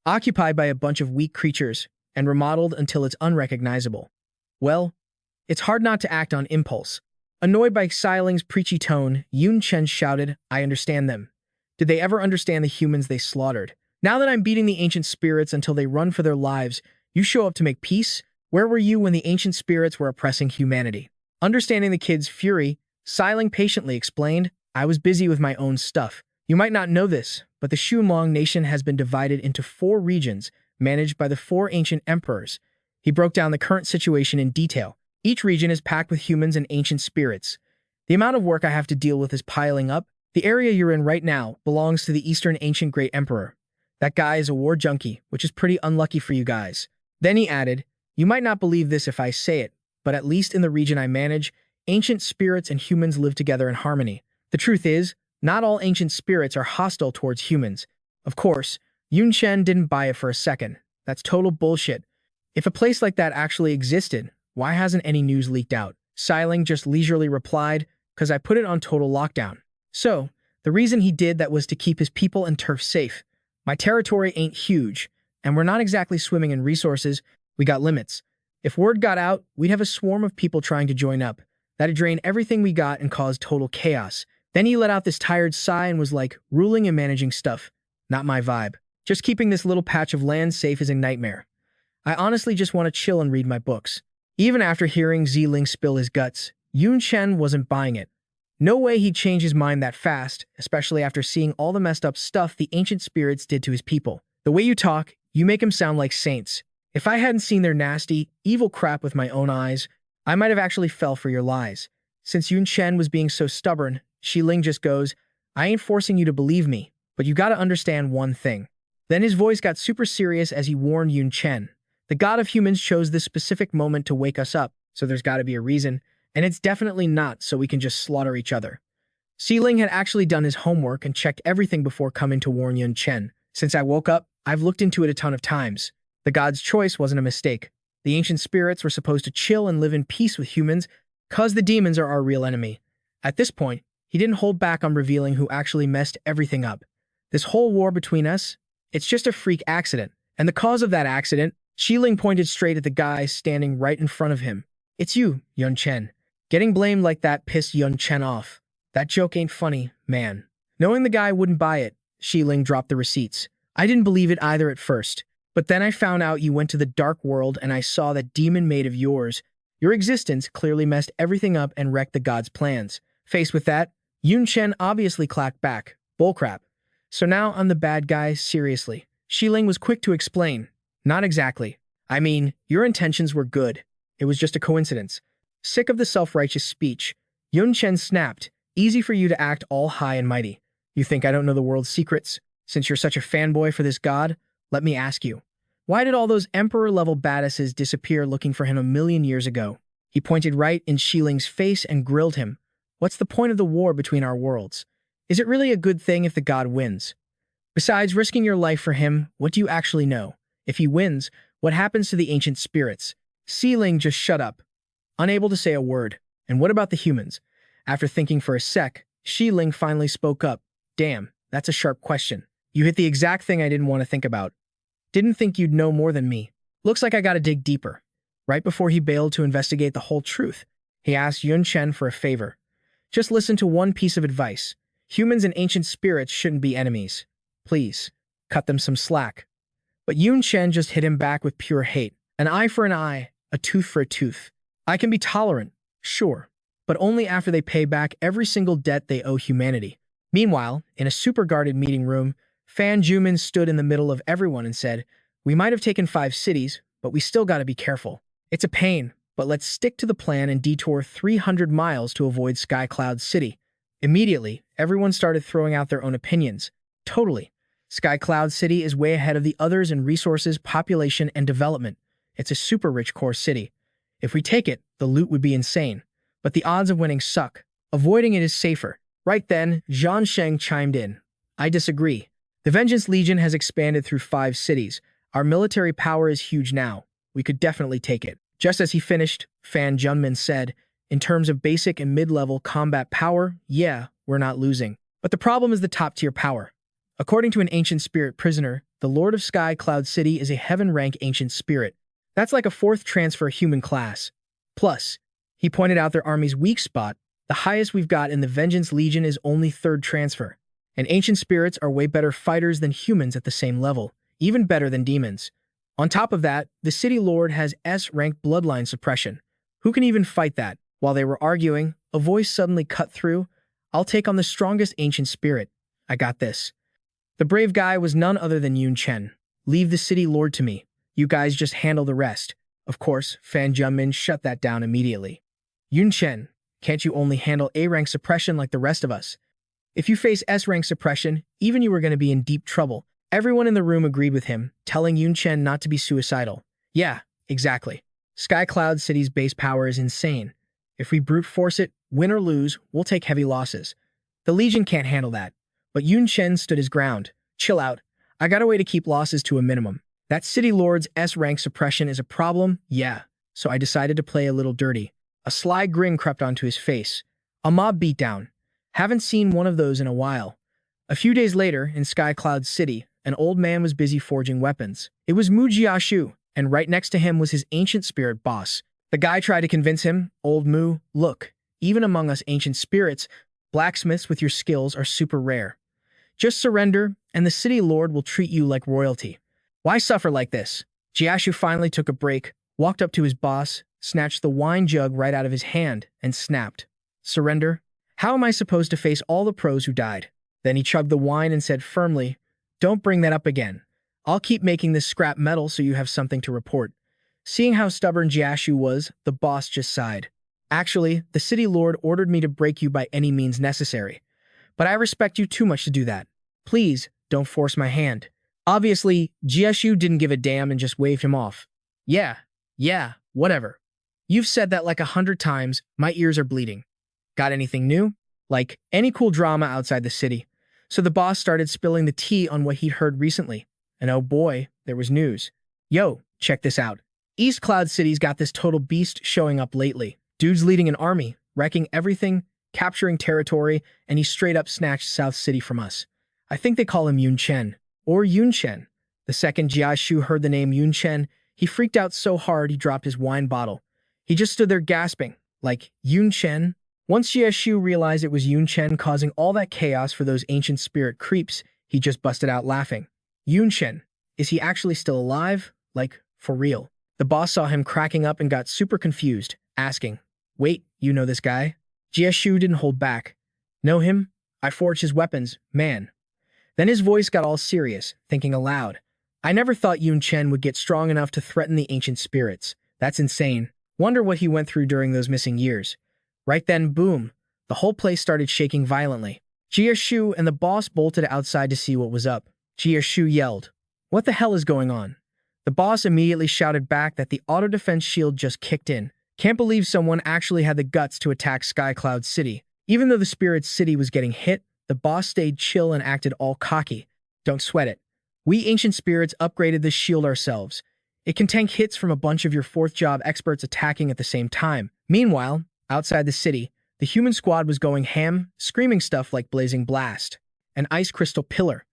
occupied by a bunch of weak creatures, and remodeled until it's unrecognizable. Well, it's hard not to act on impulse." Annoyed by Xiling's preachy tone, Yun Chen shouted, "I understand them. Did they ever understand the humans they slaughtered? Now that I'm beating the ancient spirits until they run for their lives, you show up to make peace? Where were you when the ancient spirits were oppressing humanity?" Understanding the kid's fury, Xiling patiently explained, "I was busy with my own stuff. You might not know this, but the Xunlong nation has been divided into 4 regions, managed by the 4 ancient emperors." He broke down the current situation in detail. "Each region is packed with humans and ancient spirits. The amount of work I have to deal with is piling up. The area you're in right now belongs to the Eastern Ancient Great Emperor. That guy is a war junkie, which is pretty unlucky for you guys." Then he added, "You might not believe this if I say it, but at least in the region I manage, ancient spirits and humans live together in harmony. The truth is, not all ancient spirits are hostile towards humans." Of course, Yun Chen didn't buy it for a second. That's total bullshit. If a place like that actually existed, why hasn't any news leaked out? Xiling just leisurely replied, "Because I put it on total lockdown." So, the reason he did that was to keep his people and turf safe. "My territory ain't huge, and we're not exactly swimming in resources. We got limits. If word got out, we'd have a swarm of people trying to join up. That'd drain everything we got and cause total chaos." Then he let out this tired sigh and was like, "Ruling and managing stuff. Not my vibe. Just keeping this little patch of land safe is a nightmare. I honestly just want to chill and read my books." Even after hearing Xiling spill his guts, Yun Chen wasn't buying it. No way he'd change his mind that fast, especially after seeing all the messed up stuff the ancient spirits did to his people. "The way you talk, you make them sound like saints. If I hadn't seen their nasty, evil crap with my own eyes, I might have actually fell for your lies." Since Yun Chen was being so stubborn, Xiling just goes, "I ain't forcing you to believe me, but you gotta understand one thing." Then his voice got super serious as he warned Yun Chen, "The god of humans chose this specific moment to wake us up, so there's gotta be a reason, and it's definitely not so we can just slaughter each other." Xiling had actually done his homework and checked everything before coming to warn Yun Chen. "Since I woke up, I've looked into it a ton of times. The god's choice wasn't a mistake. The ancient spirits were supposed to chill and live in peace with humans, cause the demons are our real enemy." At this point, he didn't hold back on revealing who actually messed everything up. "This whole war between us, it's just a freak accident. And the cause of that accident," Xiling pointed straight at the guy standing right in front of him, "it's you, Yun Chen." Getting blamed like that pissed Yun Chen off. "That joke ain't funny, man." Knowing the guy wouldn't buy it, Xiling dropped the receipts. "I didn't believe it either at first, but then I found out you went to the dark world and I saw that demon maid of yours. Your existence clearly messed everything up and wrecked the god's plans. Faced with that, Yun Chen obviously clacked back. Bullcrap. So now I'm the bad guy, seriously. Xiling was quick to explain. Not exactly. I mean, your intentions were good. It was just a coincidence. Sick of the self-righteous speech, Yun Chen snapped. Easy for you to act all high and mighty. You think I don't know the world's secrets? Since you're such a fanboy for this god, let me ask you. Why did all those emperor-level badasses disappear looking for him a million years ago? He pointed right in Xiling's face and grilled him. What's the point of the war between our worlds? Is it really a good thing if the god wins? Besides risking your life for him, what do you actually know? If he wins, what happens to the ancient spirits? Xiling just shut up, unable to say a word. And what about the humans? After thinking for a sec, Xiling finally spoke up. Damn, that's a sharp question. You hit the exact thing I didn't want to think about. Didn't think you'd know more than me. Looks like I gotta dig deeper. Right before he bailed to investigate the whole truth, he asked Yun Chen for a favor. Just listen to one piece of advice. Humans and ancient spirits shouldn't be enemies. Please, cut them some slack. But Yun Chen just hit him back with pure hate. An eye for an eye, a tooth for a tooth. I can be tolerant, sure, but only after they pay back every single debt they owe humanity. Meanwhile, in a super-guarded meeting room, Fan Jumin stood in the middle of everyone and said, We might have taken 5 cities, but we still gotta be careful. It's a pain, but let's stick to the plan and detour 300 miles to avoid Sky Cloud City. Immediately, everyone started throwing out their own opinions. Totally. Sky Cloud City is way ahead of the others in resources, population, and development. It's a super rich core city. If we take it, the loot would be insane. But the odds of winning suck. Avoiding it is safer. Right then, Zhang Sheng chimed in. I disagree. The Vengeance Legion has expanded through 5 cities. Our military power is huge now. We could definitely take it. Just as he finished, Fan Junmin said, in terms of basic and mid-level combat power, yeah, we're not losing. But the problem is the top-tier power. According to an ancient spirit prisoner, the Lord of Sky Cloud City is a heaven-rank ancient spirit. That's like a 4th transfer human class. Plus, he pointed out their army's weak spot. The highest we've got in the Vengeance Legion is only 3rd transfer. And ancient spirits are way better fighters than humans at the same level, even better than demons. On top of that, the city lord has S-rank bloodline suppression. Who can even fight that? While they were arguing, a voice suddenly cut through. I'll take on the strongest ancient spirit. I got this. The brave guy was none other than Yun Chen. Leave the city lord to me. You guys just handle the rest. Of course, Fan Junmin shut that down immediately. Yun Chen, can't you only handle A-rank suppression like the rest of us? If you face S-rank suppression, even you were going to be in deep trouble. Everyone in the room agreed with him, telling Yun Chen not to be suicidal. Yeah, exactly. Sky Cloud City's base power is insane. If we brute force it, win or lose, we'll take heavy losses. The Legion can't handle that. But Yun Chen stood his ground. Chill out. I got a way to keep losses to a minimum. That city lord's S-rank suppression is a problem, yeah. So I decided to play a little dirty. A sly grin crept onto his face. A mob beatdown. Haven't seen one of those in a while. A few days later, in Sky Cloud City, an old man was busy forging weapons. It was Mu Jiashu, and right next to him was his ancient spirit boss. The guy tried to convince him, Old Mu, look, even among us ancient spirits, blacksmiths with your skills are super rare. Just surrender, and the city lord will treat you like royalty. Why suffer like this? Jiashu finally took a break, walked up to his boss, snatched the wine jug right out of his hand, and snapped. Surrender? How am I supposed to face all the pros who died? Then he chugged the wine and said firmly, Don't bring that up again. I'll keep making this scrap metal so you have something to report. Seeing how stubborn Jiashu was, the boss just sighed. Actually, the city lord ordered me to break you by any means necessary. But I respect you too much to do that. Please, don't force my hand. Obviously, Jiashu didn't give a damn and just waved him off. Yeah, whatever. You've said that like 100 times, my ears are bleeding. Got anything new? Like, any cool drama outside the city? So the boss started spilling the tea on what he'd heard recently. And oh boy, there was news. Yo, check this out. East Cloud City's got this total beast showing up lately. Dude's leading an army, wrecking everything, capturing territory, and he straight up snatched South City from us. I think they call him Yun Chen. Or Yun Chen. The second Jiashu heard the name Yun Chen, he freaked out so hard he dropped his wine bottle. He just stood there gasping, like, Yun Chen? Once Jiashu realized it was Yun Chen causing all that chaos for those ancient spirit creeps, he just busted out laughing. Yun Chen, is he actually still alive? Like, for real? The boss saw him cracking up and got super confused. asking, "Wait, you know this guy?" Jie Shu didn't hold back. "Know him? I forged his weapons, man." Then his voice got all serious, thinking aloud. "I never thought Yun Chen would get strong enough to threaten the ancient spirits. That's insane. Wonder what he went through during those missing years." Right then, boom, the whole place started shaking violently. Jie Shu and the boss bolted outside to see what was up. Jie Shu yelled, "What the hell is going on?" The boss immediately shouted back that the auto defense shield just kicked in. Can't believe someone actually had the guts to attack Sky Cloud City. Even though the Spirit's city was getting hit, the boss stayed chill and acted all cocky. "Don't sweat it. We ancient spirits upgraded this shield ourselves. It can tank hits from a bunch of your fourth job experts attacking at the same time." Meanwhile, outside the city, the human squad was going ham, screaming stuff like Blazing Blast, an Ice Crystal Pillar.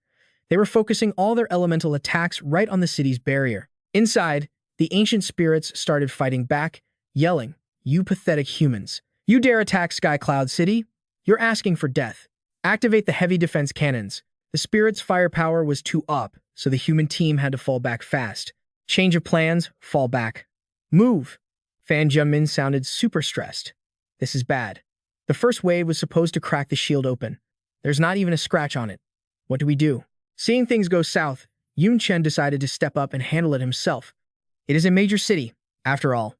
They were focusing all their elemental attacks right on the city's barrier. Inside, the ancient spirits started fighting back, yelling, "You pathetic humans. You dare attack Sky Cloud City? You're asking for death. Activate the heavy defense cannons." The spirits' firepower was too up, so the human team had to fall back fast. Change of plans, fall back. Move. Fan Jianmin sounded super stressed. This is bad. The first wave was supposed to crack the shield open. There's not even a scratch on it. What do we do? Seeing things go south, Yun Chen decided to step up and handle it himself. It is a major city, after all.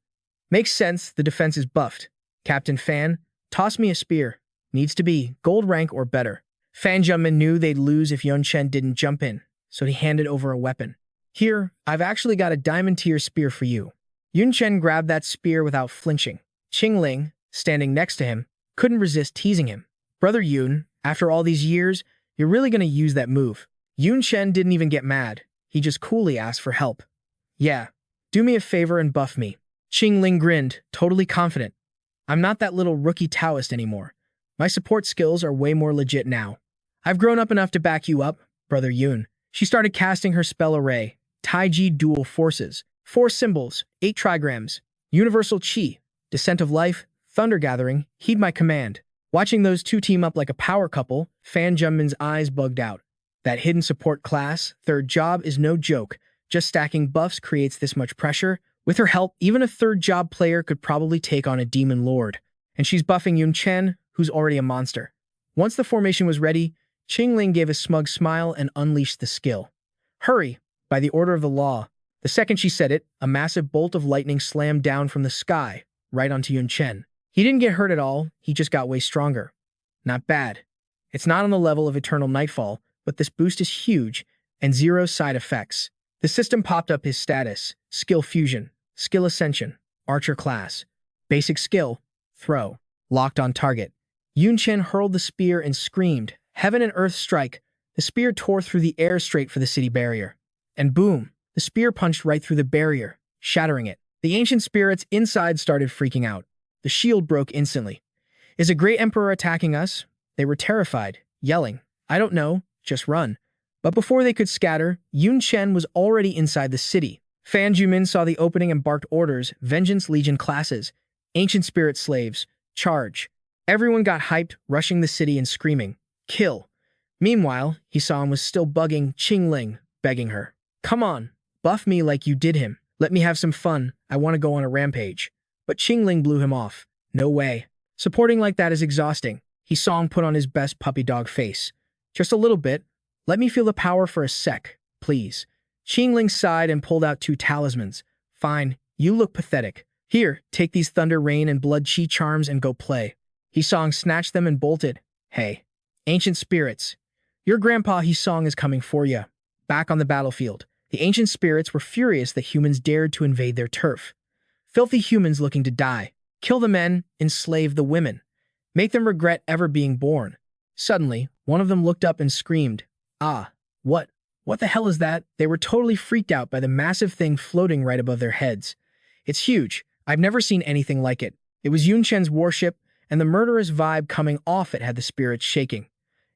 Makes sense, the defense is buffed. Captain Fan, toss me a spear. Needs to be gold rank or better. Fan Jianmin knew they'd lose if Yun Chen didn't jump in, so he handed over a weapon. "Here, I've actually got a diamond tier spear for you." Yun Chen grabbed that spear without flinching. Qing Ling, standing next to him, couldn't resist teasing him. "Brother Yun, after all these years, you're really gonna use that move." Yun Chen didn't even get mad. He just coolly asked for help. "Yeah, do me a favor and buff me." Qing Ling grinned, totally confident. "I'm not that little rookie Taoist anymore. My support skills are way more legit now. I've grown up enough to back you up, Brother Yun." She started casting her spell array, Taiji Dual Forces, 4 symbols, 8 trigrams, Universal Qi, Descent of Life, Thunder Gathering, heed my command. Watching those two team up like a power couple, Fan Jianmin's eyes bugged out. That hidden support class, third job, is no joke. Just stacking buffs creates this much pressure. With her help, even a third job player could probably take on a demon lord. And she's buffing Yun Chen, who's already a monster. Once the formation was ready, Qing Ling gave a smug smile and unleashed the skill. "Hurry!" By the order of the law. The second she said it, a massive bolt of lightning slammed down from the sky, right onto Yun Chen. He didn't get hurt at all, he just got way stronger. Not bad. It's not on the level of Eternal Nightfall, but this boost is huge, and 0 side effects. The system popped up his status: Skill Fusion, Skill Ascension, Archer Class. Basic Skill, Throw. Locked on target. Yun Chen hurled the spear and screamed, "Heaven and Earth strike." The spear tore through the air straight for the city barrier. And boom, the spear punched right through the barrier, shattering it. The ancient spirits inside started freaking out. The shield broke instantly. "Is a great emperor attacking us?" They were terrified, yelling, "I don't know, just run." But before they could scatter, Yun Chen was already inside the city. Fan Jianmin saw the opening and barked orders: Vengeance Legion classes, Ancient Spirit Slaves, charge. Everyone got hyped, rushing the city and screaming, "Kill." Meanwhile, he saw and was still bugging Qing Ling, begging her, "Come on, buff me like you did him. Let me have some fun. I want to go on a rampage." But Qing Ling blew him off. "No way. Supporting like that is exhausting." He saw him put on his best puppy dog face. "Just a little bit. Let me feel the power for a sec, please." Qing Ling sighed and pulled out 2 talismans. "Fine, you look pathetic. Here, take these Thunder Rain and Blood Chi charms and go play." Hisong snatched them and bolted. "Hey, ancient spirits. Your grandpa Hisong is coming for ya." Back on the battlefield, the ancient spirits were furious that humans dared to invade their turf. Filthy humans looking to die. Kill the men, enslave the women. Make them regret ever being born. Suddenly, one of them looked up and screamed, "Ah, what the hell is that?" They were totally freaked out by the massive thing floating right above their heads. "It's huge. I've never seen anything like it." It was Yun Chen's warship, and the murderous vibe coming off it had the spirits shaking.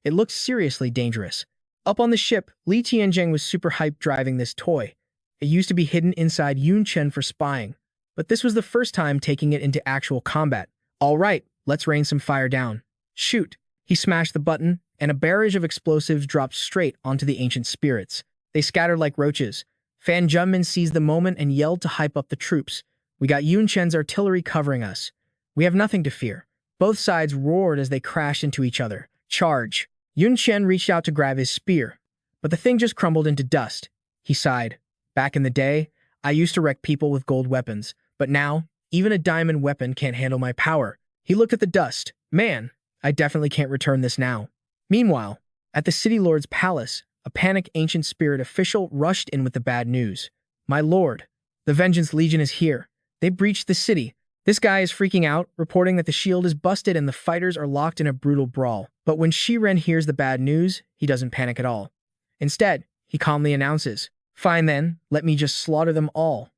It looked seriously dangerous. Up on the ship, Li Tianzheng was super hyped driving this toy. It used to be hidden inside Yun Chen for spying, but this was the first time taking it into actual combat. "All right, let's rain some fire down." "Shoot." He smashed the button, and a barrage of explosives dropped straight onto the ancient spirits. They scattered like roaches. Fan Jianmin seized the moment and yelled to hype up the troops. We got Yun Chen's artillery covering us. We have nothing to fear. Both sides roared as they crashed into each other. Charge! Yun Chen reached out to grab his spear, but the thing just crumbled into dust. He sighed. Back in the day, I used to wreck people with gold weapons, but now, even a diamond weapon can't handle my power. He looked at the dust. Man, I definitely can't return this now. Meanwhile, at the City Lord's palace, a panicked ancient spirit official rushed in with the bad news. My lord, the Vengeance Legion is here. They breached the city. This guy is freaking out, reporting that the shield is busted and the fighters are locked in a brutal brawl. But when Shi-Ren hears the bad news, he doesn't panic at all. Instead, he calmly announces, "Fine then, let me just slaughter them all."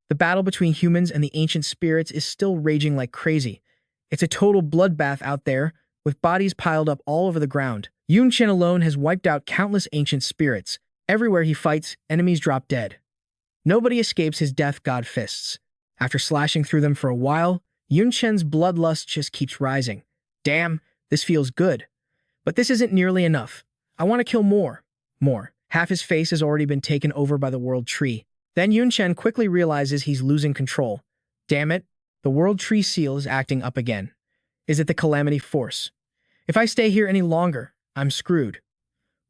The battle between humans and the ancient spirits is still raging like crazy. It's a total bloodbath out there, with bodies piled up all over the ground. Yun Chen alone has wiped out countless ancient spirits. Everywhere he fights, enemies drop dead. Nobody escapes his death god fists. After slashing through them for a while, Yun Chen's bloodlust just keeps rising. Damn, this feels good. But this isn't nearly enough. I want to kill more. Half his face has already been taken over by the World Tree. Then Yun Chen quickly realizes he's losing control. Damn it, the World Tree seal is acting up again. Is it the Calamity Force? If I stay here any longer, I'm screwed.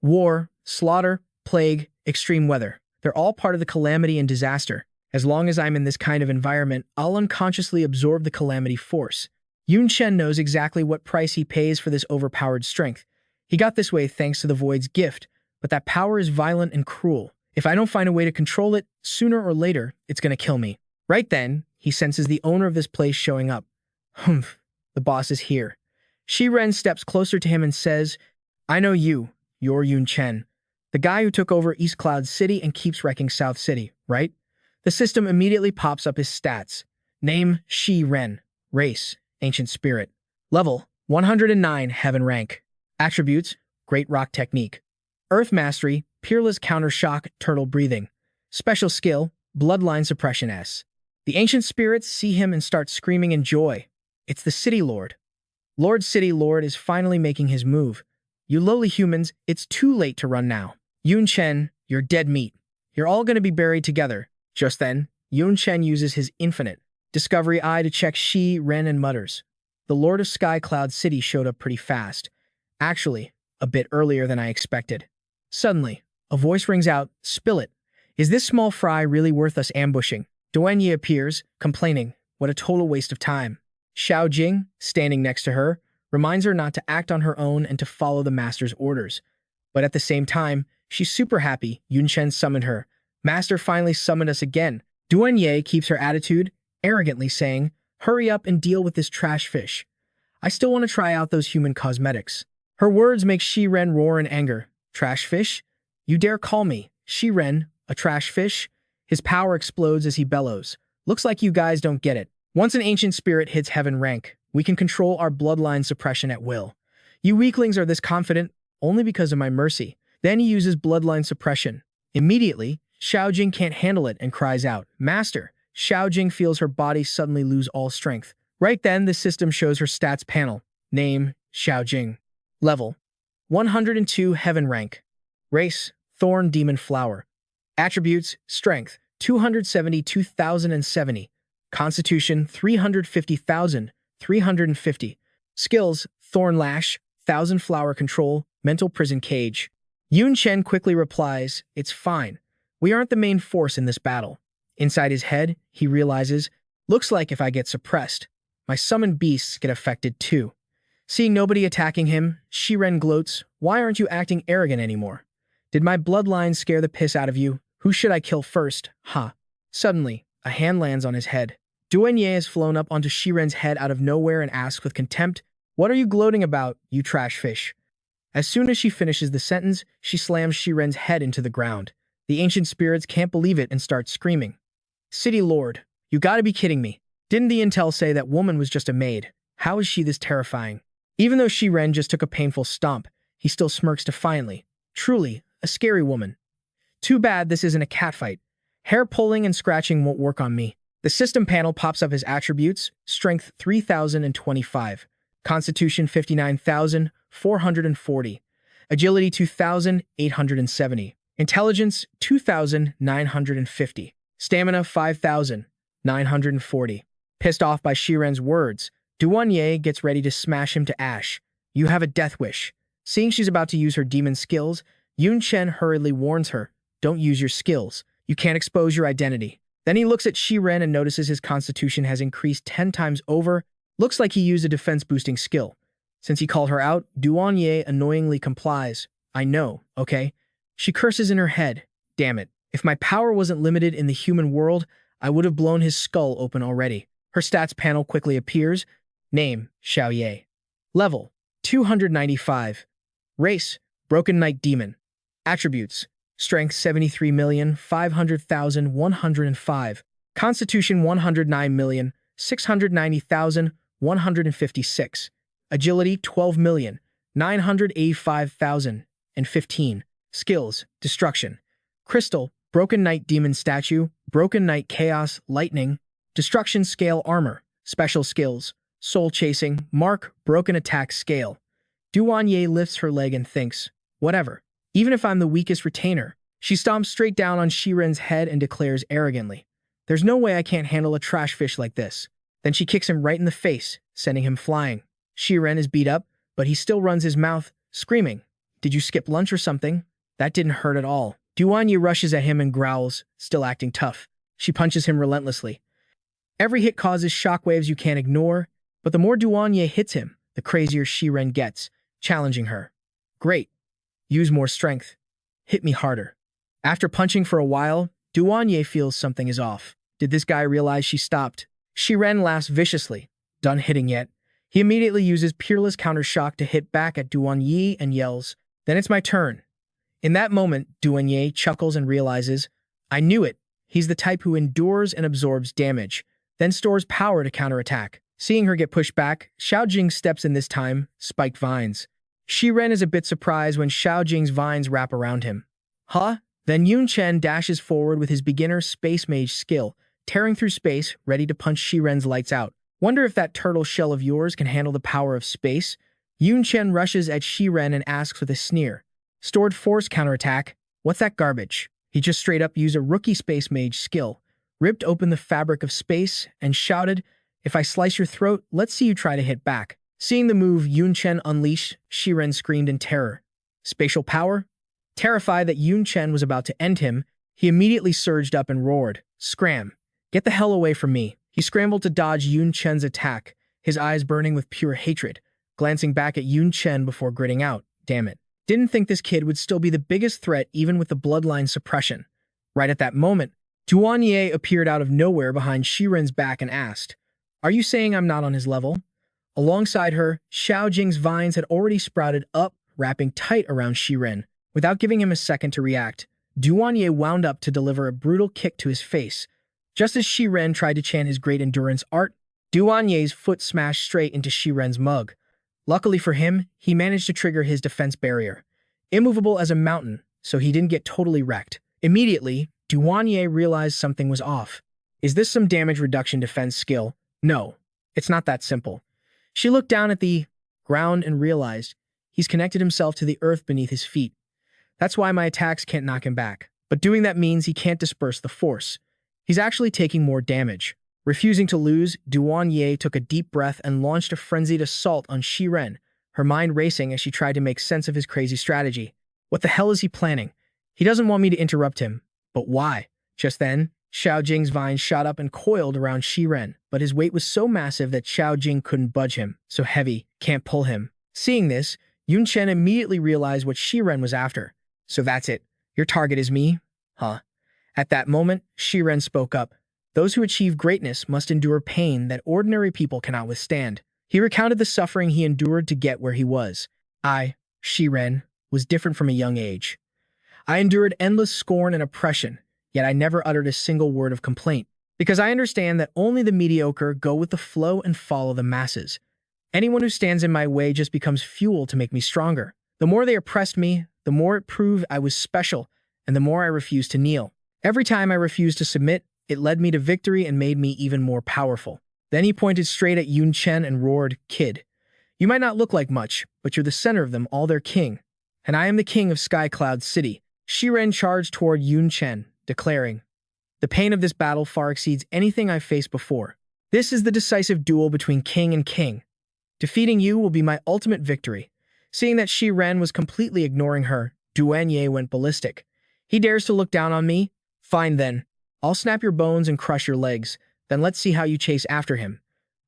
War, slaughter, plague, extreme weather. They're all part of the calamity and disaster. As long as I'm in this kind of environment, I'll unconsciously absorb the Calamity Force. Yun Chen knows exactly what price he pays for this overpowered strength. He got this way thanks to the Void's gift, but that power is violent and cruel. If I don't find a way to control it, sooner or later, it's gonna kill me. Right then, he senses the owner of this place showing up. Humph, the boss is here. Shi-Ren steps closer to him and says, I know you. You're Yun Chen, the guy who took over East Cloud City and keeps wrecking South City, right? The system immediately pops up his stats. Name, Shi-Ren. Race, Ancient Spirit. Level, 109 Heaven Rank. Attributes, Great Rock Technique. Earth Mastery, Peerless Counter Shock, Turtle Breathing. Special Skill, Bloodline Suppression S. The Ancient Spirits see him and start screaming in joy. It's the City Lord. Lord City Lord is finally making his move. You lowly humans, it's too late to run now. Yun Chen, you're dead meat. You're all going to be buried together. Just then, Yun Chen uses his infinite Discovery Eye to check Shi-Ren and mutters. The Lord of Sky Cloud City showed up pretty fast. Actually, a bit earlier than I expected. Suddenly, a voice rings out, Spill it. Is this small fry really worth us ambushing? Duanyi appears, complaining, what a total waste of time. Xiao Jing, standing next to her, reminds her not to act on her own and to follow the master's orders. But at the same time, she's super happy Yun Chen summoned her. Master finally summoned us again. Duanyi keeps her attitude, arrogantly saying, hurry up and deal with this trash fish. I still want to try out those human cosmetics. Her words make Shi-Ren roar in anger. Trash fish? You dare call me, Shi-Ren, a trash fish? His power explodes as he bellows. Looks like you guys don't get it. Once an ancient spirit hits heaven rank, we can control our bloodline suppression at will. You weaklings are this confident only because of my mercy. Then he uses bloodline suppression. Immediately, Xiao Jing can't handle it and cries out, Master! Xiao Jing feels her body suddenly lose all strength. Right then, the system shows her stats panel. Name, Xiao Jing. Level, 102 Heaven Rank. Race, Thorn Demon Flower. Attributes, Strength, 272,070. Constitution, 350,350. Skills, Thorn Lash, Thousand Flower Control, Mental Prison Cage. Yun Chen quickly replies, It's fine. We aren't the main force in this battle. Inside his head, he realizes, looks like if I get suppressed, my summoned beasts get affected too. Seeing nobody attacking him, Shi-Ren gloats, Why aren't you acting arrogant anymore? Did my bloodline scare the piss out of you? Who should I kill first? Ha. Suddenly, a hand lands on his head. Duanyi has flown up onto Shi-Ren's head out of nowhere and asks with contempt, What are you gloating about, you trash fish? As soon as she finishes the sentence, she slams Shi-Ren's head into the ground. The ancient spirits can't believe it and start screaming. City Lord, you gotta be kidding me. Didn't the intel say that woman was just a maid? How is she this terrifying? Even though Shi-Ren just took a painful stomp, he still smirks defiantly. Truly, a scary woman. Too bad this isn't a catfight. Hair pulling and scratching won't work on me. The system panel pops up his attributes, Strength 3,025, Constitution 59,440, Agility 2,870, Intelligence 2,950, Stamina 5,000, 940. Pissed off by Shiren's words, Duanye gets ready to smash him to ash. You have a death wish. Seeing she's about to use her demon skills, Yun Chen hurriedly warns her, don't use your skills. You can't expose your identity. Then he looks at Shiren and notices his constitution has increased 10 times over. Looks like he used a defense-boosting skill. Since he called her out, Duanye annoyingly complies. I know, okay? She curses in her head. Damn it. If my power wasn't limited in the human world, I would have blown his skull open already. Her stats panel quickly appears. Name, Xiaoye. Level, 295. Race, Broken Knight Demon. Attributes, Strength 73,500,105. Constitution 109,690,156. Agility 12,985,015. Skills, Destruction. Crystal, Broken Knight Demon Statue, Broken Knight Chaos Lightning, Destruction Scale Armor. Special Skills, Soul Chasing, Mark, Broken Attack Scale. Duanye lifts her leg and thinks, whatever. Even if I'm the weakest retainer. She stomps straight down on Shiren's head and declares arrogantly, there's no way I can't handle a trash fish like this. Then she kicks him right in the face, sending him flying. Shiren is beat up, but he still runs his mouth, screaming, did you skip lunch or something? That didn't hurt at all. Duanye rushes at him and growls, still acting tough. She punches him relentlessly. Every hit causes shockwaves you can't ignore, but the more Duanye hits him, the crazier Shiren gets, challenging her. Great. Use more strength. Hit me harder. After punching for a while, Duanye feels something is off. Did this guy realize she stopped? Shiren laughs viciously. Done hitting yet? He immediately uses Peerless Countershock to hit back at Duanye and yells, then it's my turn. In that moment, Duanye chuckles and realizes, I knew it. He's the type who endures and absorbs damage, then stores power to counterattack. Seeing her get pushed back, Xiaojing steps in this time, spiked vines. Shiren is a bit surprised when Xiaojing's vines wrap around him. Huh? Then Yun Chen dashes forward with his beginner Space Mage skill, tearing through space, ready to punch Shiren's lights out. Wonder if that turtle shell of yours can handle the power of space? Yun Chen rushes at Shiren and asks with a sneer. Stored force counterattack? What's that garbage? He just straight up used a rookie Space Mage skill, ripped open the fabric of space, and shouted, if I slice your throat, let's see you try to hit back. Seeing the move Yun Chen unleashed, Shiren screamed in terror. Spatial power? Terrified that Yun Chen was about to end him, he immediately surged up and roared, Scram! Get the hell away from me. He scrambled to dodge Yun Chen's attack, his eyes burning with pure hatred, glancing back at Yun Chen before gritting out, damn it. Didn't think this kid would still be the biggest threat even with the bloodline suppression. Right at that moment, Duanye appeared out of nowhere behind Shiren's back and asked, are you saying I'm not on his level? Alongside her, Xiaojing's vines had already sprouted up, wrapping tight around Shiren. Without giving him a second to react, Duanye wound up to deliver a brutal kick to his face. Just as Shiren tried to chant his great endurance art, Duanye's foot smashed straight into Shiren's mug. Luckily for him, he managed to trigger his defense barrier. Immovable as a mountain, so he didn't get totally wrecked. Immediately, Duanye realized something was off. Is this some damage reduction defense skill? No, it's not that simple. She looked down at the ground and realized he's connected himself to the earth beneath his feet. That's why my attacks can't knock him back. But doing that means he can't disperse the force. He's actually taking more damage. Refusing to lose, Duanye took a deep breath and launched a frenzied assault on Shiren, her mind racing as she tried to make sense of his crazy strategy. What the hell is he planning? He doesn't want me to interrupt him. But why? Just then, Xiaojing's vine shot up and coiled around Shiren, but his weight was so massive that Xiaojing couldn't budge him. So heavy, can't pull him. Seeing this, Yun Chen immediately realized what Shiren was after. So that's it. Your target is me? Huh? At that moment, Shiren spoke up. Those who achieve greatness must endure pain that ordinary people cannot withstand. He recounted the suffering he endured to get where he was. I, Shiren, was different from a young age. I endured endless scorn and oppression, yet I never uttered a single word of complaint, because I understand that only the mediocre go with the flow and follow the masses. Anyone who stands in my way just becomes fuel to make me stronger. The more they oppressed me, the more it proved I was special, and the more I refused to kneel. Every time I refused to submit, it led me to victory and made me even more powerful. Then he pointed straight at Yun Chen and roared, Kid, you might not look like much, but you're the center of them all, their king. And I am the king of Sky Cloud City. Shiren charged toward Yun Chen, declaring, The pain of this battle far exceeds anything I've faced before. This is the decisive duel between king and king. Defeating you will be my ultimate victory. Seeing that Shi Ren was completely ignoring her, Duan Ye went ballistic. He dares to look down on me? Fine then. I'll snap your bones and crush your legs. Then let's see how you chase after him.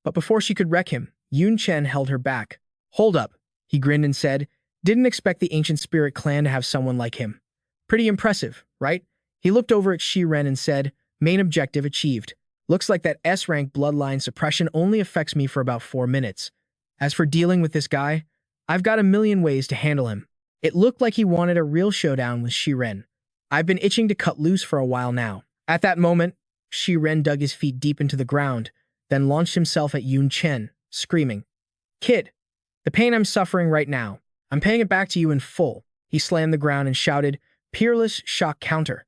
But before she could wreck him, Yun Chen held her back. Hold up, he grinned and said. Didn't expect the ancient spirit clan to have someone like him. Pretty impressive, right? He looked over at Shi Ren and said, main objective achieved. Looks like that S-rank bloodline suppression only affects me for about 4 minutes. As for dealing with this guy, I've got a million ways to handle him. It looked like he wanted a real showdown with Shi Ren. I've been itching to cut loose for a while now. At that moment, Shi Ren dug his feet deep into the ground, then launched himself at Yun Chen, screaming, Kid, the pain I'm suffering right now, I'm paying it back to you in full. He slammed the ground and shouted, Peerless shock counter.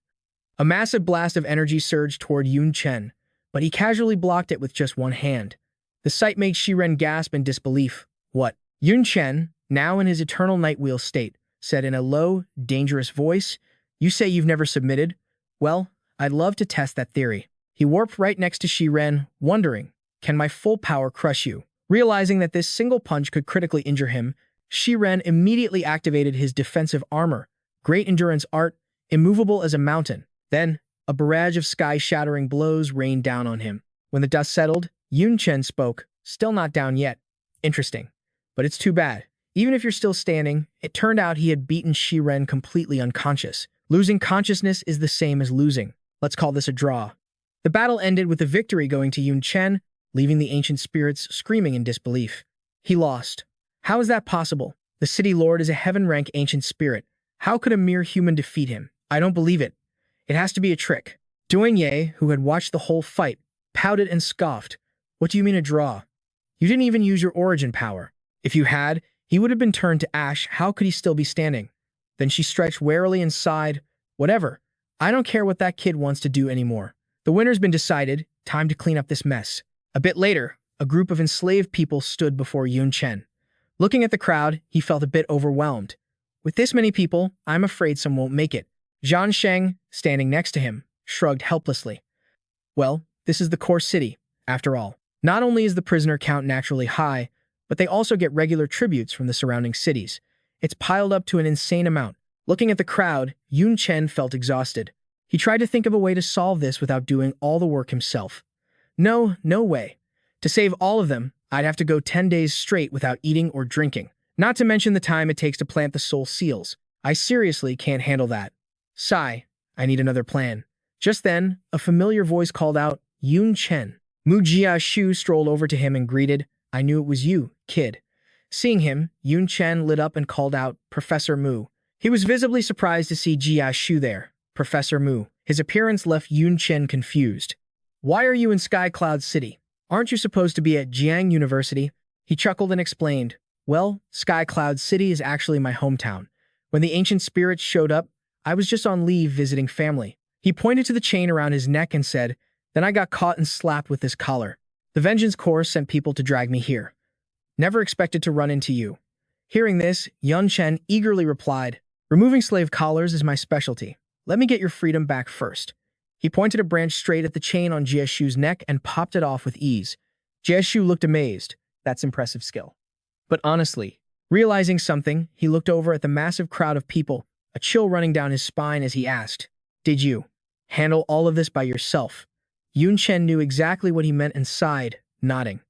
A massive blast of energy surged toward Yun Chen, but he casually blocked it with just one hand. The sight made Shi Ren gasp in disbelief. What? Yun Chen, now in his eternal Nightwheel state, said in a low, dangerous voice, You say you've never submitted? Well, I'd love to test that theory. He warped right next to Shi Ren, wondering, Can my full power crush you? Realizing that this single punch could critically injure him, Shi Ren immediately activated his defensive armor, great endurance art, immovable as a mountain. Then, a barrage of sky-shattering blows rained down on him. When the dust settled, Yun Chen spoke, Still not down yet. Interesting. But it's too bad. Even if you're still standing, it turned out he had beaten Shi Ren completely unconscious. Losing consciousness is the same as losing. Let's call this a draw. The battle ended with the victory going to Yun Chen, leaving the ancient spirits screaming in disbelief. He lost. How is that possible? The city lord is a heaven-rank ancient spirit. How could a mere human defeat him? I don't believe it. It has to be a trick. Duan Ye, who had watched the whole fight, pouted and scoffed. What do you mean a draw? You didn't even use your origin power. If you had, he would have been turned to ash. How could he still be standing? Then she stretched warily and sighed. Whatever. I don't care what that kid wants to do anymore. The winner's been decided. Time to clean up this mess. A bit later, a group of enslaved people stood before Yun Chen. Looking at the crowd, he felt a bit overwhelmed. With this many people, I'm afraid some won't make it. Zhan Sheng, standing next to him, shrugged helplessly. Well, this is the core city, after all. Not only is the prisoner count naturally high, but they also get regular tributes from the surrounding cities. It's piled up to an insane amount. Looking at the crowd, Yun Chen felt exhausted. He tried to think of a way to solve this without doing all the work himself. No way. To save all of them, I'd have to go 10 days straight without eating or drinking. Not to mention the time it takes to plant the soul seals. I seriously can't handle that. Sigh, I need another plan. Just then, a familiar voice called out, Yun Chen. Mu Jiashu strolled over to him and greeted, I knew it was you, kid. Seeing him, Yun Chen lit up and called out, Professor Mu. He was visibly surprised to see Jiashu there. Professor Mu. His appearance left Yun Chen confused. Why are you in Sky Cloud City? Aren't you supposed to be at Jiang University? He chuckled and explained, Well, Sky Cloud City is actually my hometown. When the ancient spirits showed up, I was just on leave visiting family. He pointed to the chain around his neck and said, Then I got caught and slapped with this collar. The Vengeance Corps sent people to drag me here. Never expected to run into you. Hearing this, Yun Chen eagerly replied, Removing slave collars is my specialty. Let me get your freedom back first. He pointed a branch straight at the chain on Jiashu's neck and popped it off with ease. Jiashu looked amazed. That's impressive skill. But honestly, realizing something, he looked over at the massive crowd of people, a chill running down his spine as he asked, Did you handle all of this by yourself? Yun Chen knew exactly what he meant and sighed, nodding.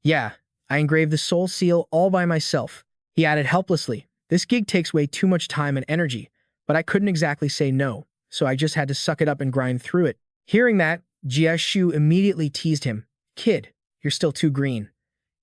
Yeah, I engraved the soul seal all by myself. He added helplessly, This gig takes way too much time and energy, but I couldn't exactly say no, so I just had to suck it up and grind through it. Hearing that, Jiashu immediately teased him, Kid, you're still too green.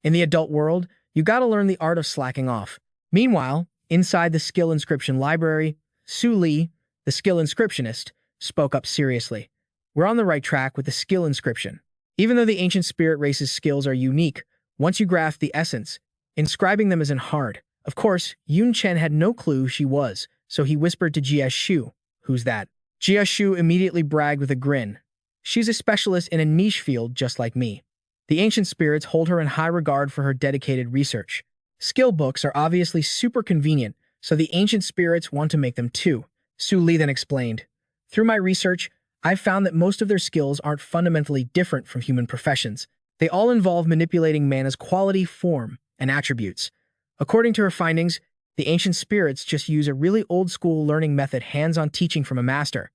In the adult world, you gotta learn the art of slacking off. Meanwhile, inside the skill inscription library, Su Li, the skill inscriptionist, spoke up seriously. We're on the right track with the skill inscription. Even though the ancient spirit race's skills are unique, once you grasp the essence, inscribing them isn't hard. Of course, Yun Chen had no clue who she was, so he whispered to Jiashu, Who's that? Jiashu immediately bragged with a grin. She's a specialist in a niche field just like me. The ancient spirits hold her in high regard for her dedicated research. Skill books are obviously super convenient, so the ancient spirits want to make them too. Su Li then explained, Through my research, I've found that most of their skills aren't fundamentally different from human professions. They all involve manipulating mana's quality, form, and attributes. According to her findings, the ancient spirits just use a really old-school learning method, hands-on teaching from a master.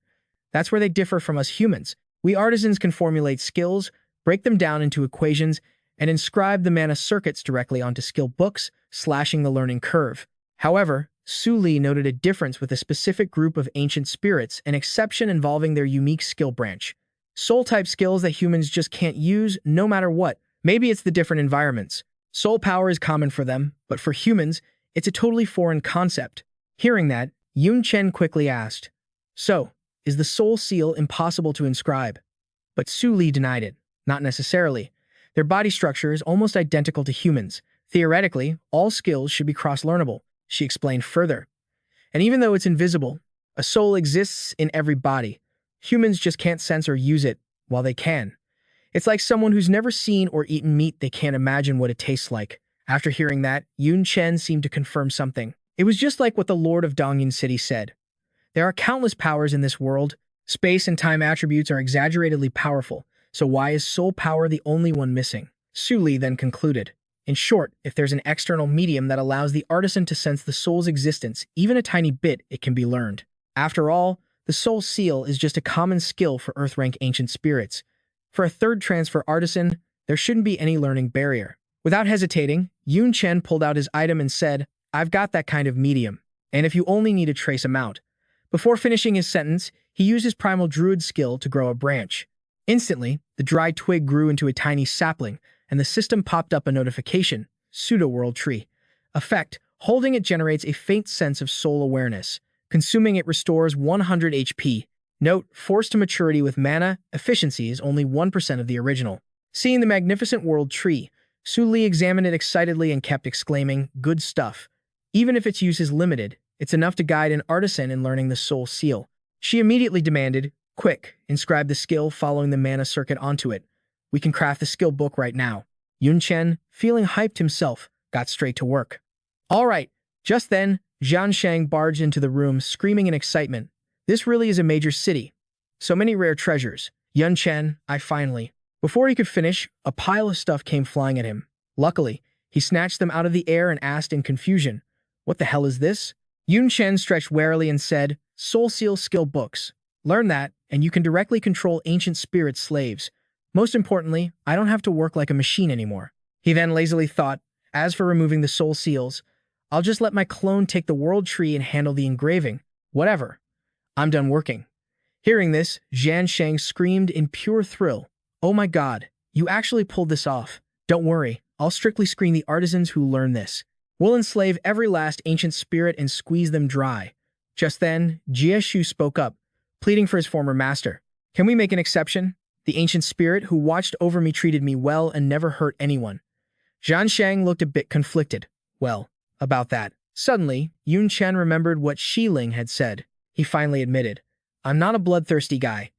That's where they differ from us humans. We artisans can formulate skills, break them down into equations, and inscribe the mana circuits directly onto skill books, slashing the learning curve. However, Su Li noted a difference with a specific group of ancient spirits, an exception involving their unique skill branch. Soul-type skills that humans just can't use no matter what. Maybe it's the different environments. Soul power is common for them, but for humans, it's a totally foreign concept. Hearing that, Yun Chen quickly asked, "So, is the soul seal impossible to inscribe?" But Su Li denied it. Not necessarily. Their body structure is almost identical to humans. Theoretically, all skills should be cross-learnable, she explained further. And even though it's invisible, a soul exists in every body. Humans just can't sense or use it, while they can. It's like someone who's never seen or eaten meat, they can't imagine what it tastes like. After hearing that, Yun Chen seemed to confirm something. It was just like what the Lord of Dongyun City said. There are countless powers in this world. Space and time attributes are exaggeratedly powerful, so why is soul power the only one missing? Su Li then concluded. In short, if there's an external medium that allows the artisan to sense the soul's existence, even a tiny bit, it can be learned. After all, the soul seal is just a common skill for Earth-rank ancient spirits. For a third transfer artisan, there shouldn't be any learning barrier. Without hesitating, Yun Chen pulled out his item and said, "I've got that kind of medium, and if you only need a trace amount." Before finishing his sentence, he used his primal druid skill to grow a branch. Instantly, the dry twig grew into a tiny sapling, and the system popped up a notification, Pseudo-World Tree. Effect, holding it generates a faint sense of soul awareness. Consuming it restores 100 HP. Note, forced to maturity with mana, efficiency is only 1% of the original. Seeing the magnificent world tree, Su Li examined it excitedly and kept exclaiming, "Good stuff." Even if its use is limited, it's enough to guide an artisan in learning the soul seal. She immediately demanded, "Quick, inscribe the skill following the mana circuit onto it. We can craft the skill book right now." Yun Chen, feeling hyped himself, got straight to work. All right. Just then, Zhan Shang barged into the room, screaming in excitement. This really is a major city. So many rare treasures. Yun Chen, I finally. Before he could finish, a pile of stuff came flying at him. Luckily, he snatched them out of the air and asked in confusion, "What the hell is this?" Yun Chen stretched warily and said, "Soul Seal skill books. Learn that, and you can directly control ancient spirit slaves. Most importantly, I don't have to work like a machine anymore." He then lazily thought, "As for removing the soul seals, I'll just let my clone take the world tree and handle the engraving. Whatever. I'm done working." Hearing this, Zhan Shang screamed in pure thrill. "Oh my god, you actually pulled this off. Don't worry, I'll strictly screen the artisans who learn this. We'll enslave every last ancient spirit and squeeze them dry." Just then, Jie Shu spoke up, pleading for his former master. "Can we make an exception? The ancient spirit who watched over me treated me well and never hurt anyone." Zhan Shang looked a bit conflicted. Well, about that. Suddenly, Yun Chen remembered what Shi Ling had said. He finally admitted, "I'm not a bloodthirsty guy.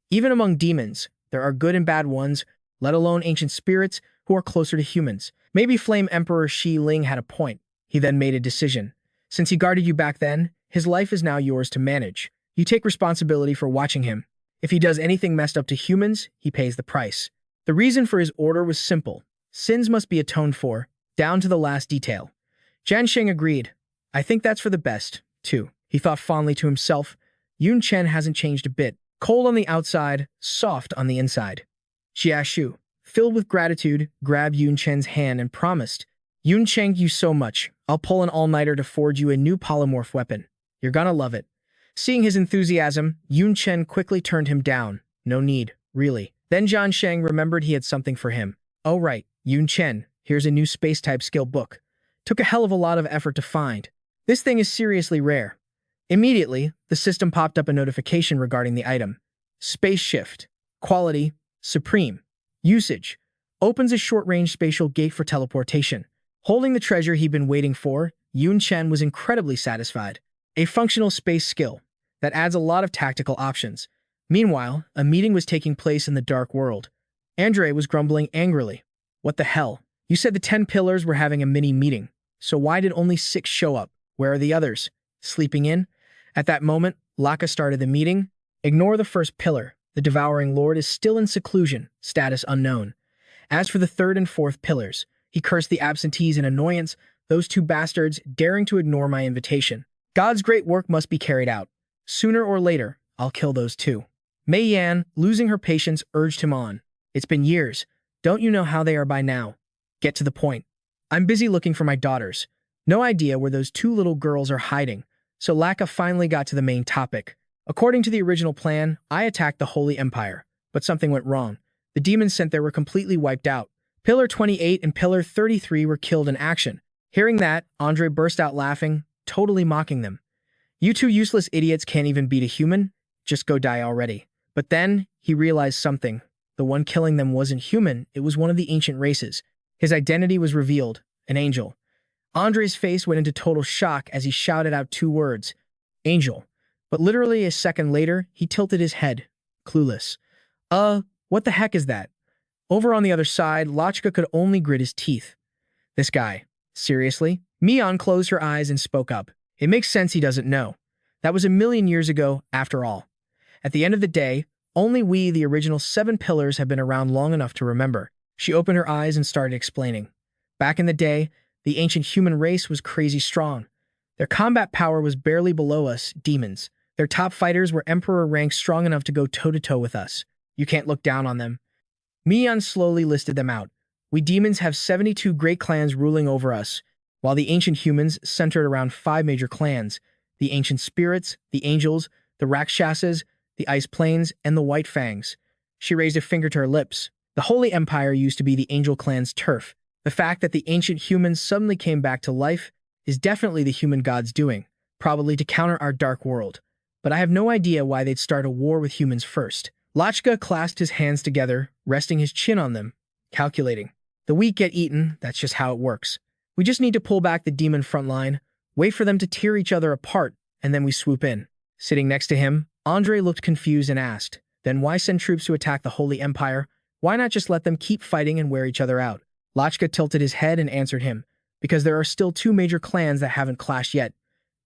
Even among demons, there are good and bad ones, let alone ancient spirits who are closer to humans. Maybe Flame Emperor Shi Ling had a point." He then made a decision. "Since he guarded you back then, his life is now yours to manage. You take responsibility for watching him. If he does anything messed up to humans, he pays the price." The reason for his order was simple. Sins must be atoned for, down to the last detail. Zhan Sheng agreed. "I think that's for the best, too." He thought fondly to himself. Yun Chen hasn't changed a bit. Cold on the outside, soft on the inside. Jia Shu, filled with gratitude, grabbed Yun Chen's hand and promised, "Yun Chen, you so much. I'll pull an all-nighter to forge you a new polymorph weapon. You're gonna love it." Seeing his enthusiasm, Yun Chen quickly turned him down. "No need, really." Then Zhan Sheng remembered he had something for him. "Oh right, Yun Chen, here's a new space-type skill book. Took a hell of a lot of effort to find. This thing is seriously rare." Immediately, the system popped up a notification regarding the item. Space Shift. Quality, Supreme. Usage. Opens a short-range spatial gate for teleportation. Holding the treasure he'd been waiting for, Yun Chen was incredibly satisfied. A functional space skill that adds a lot of tactical options. Meanwhile, a meeting was taking place in the dark world. Andre was grumbling angrily. "What the hell? You said the 10 pillars were having a mini-meeting. So why did only 6 show up? Where are the others? Sleeping in?" At that moment, Laka started the meeting. "Ignore the first pillar. The Devouring Lord is still in seclusion, status unknown. As for the third and fourth pillars, he cursed the absentees in annoyance, those two bastards daring to ignore my invitation. God's great work must be carried out. Sooner or later, I'll kill those two. Mei Yan, losing her patience, urged him on. It's been years. Don't you know how they are by now? Get to the point. I'm busy looking for my daughters. No idea where those two little girls are hiding. So Laka finally got to the main topic. According to the original plan, I attacked the Holy Empire, but something went wrong. The demons sent there were completely wiped out. Pillar 28 and Pillar 33 were killed in action. Hearing that, Andre burst out laughing, totally mocking them. You two useless idiots can't even beat a human? Just go die already. But then, he realized something. The one killing them wasn't human, it was one of the ancient races. His identity was revealed, an angel. Andre's face went into total shock as he shouted out two words, angel. But literally a second later, he tilted his head, clueless. What the heck is that? Over on the other side, Lachka could only grit his teeth. This guy. Seriously? Mion closed her eyes and spoke up. It makes sense he doesn't know. That was 1,000,000 years ago, after all. At the end of the day, only we, the original 7 pillars, have been around long enough to remember. She opened her eyes and started explaining. Back in the day, the ancient human race was crazy strong. Their combat power was barely below us, demons. Their top fighters were emperor rank strong enough to go toe-to-toe with us. You can't look down on them. Mion slowly listed them out. We demons have 72 great clans ruling over us, while the ancient humans centered around 5 major clans, the ancient spirits, the angels, the Rakshasas, the ice plains, and the white fangs. She raised a finger to her lips. The Holy Empire used to be the angel clan's turf. The fact that the ancient humans suddenly came back to life is definitely the human gods' doing, probably to counter our dark world. But I have no idea why they'd start a war with humans first. Lachka clasped his hands together, resting his chin on them, calculating. The weak get eaten, that's just how it works. We just need to pull back the demon front line, wait for them to tear each other apart, and then we swoop in. Sitting next to him, Andre looked confused and asked, then why send troops to attack the Holy Empire? Why not just let them keep fighting and wear each other out? Lachka tilted his head and answered him, because there are still 2 major clans that haven't clashed yet.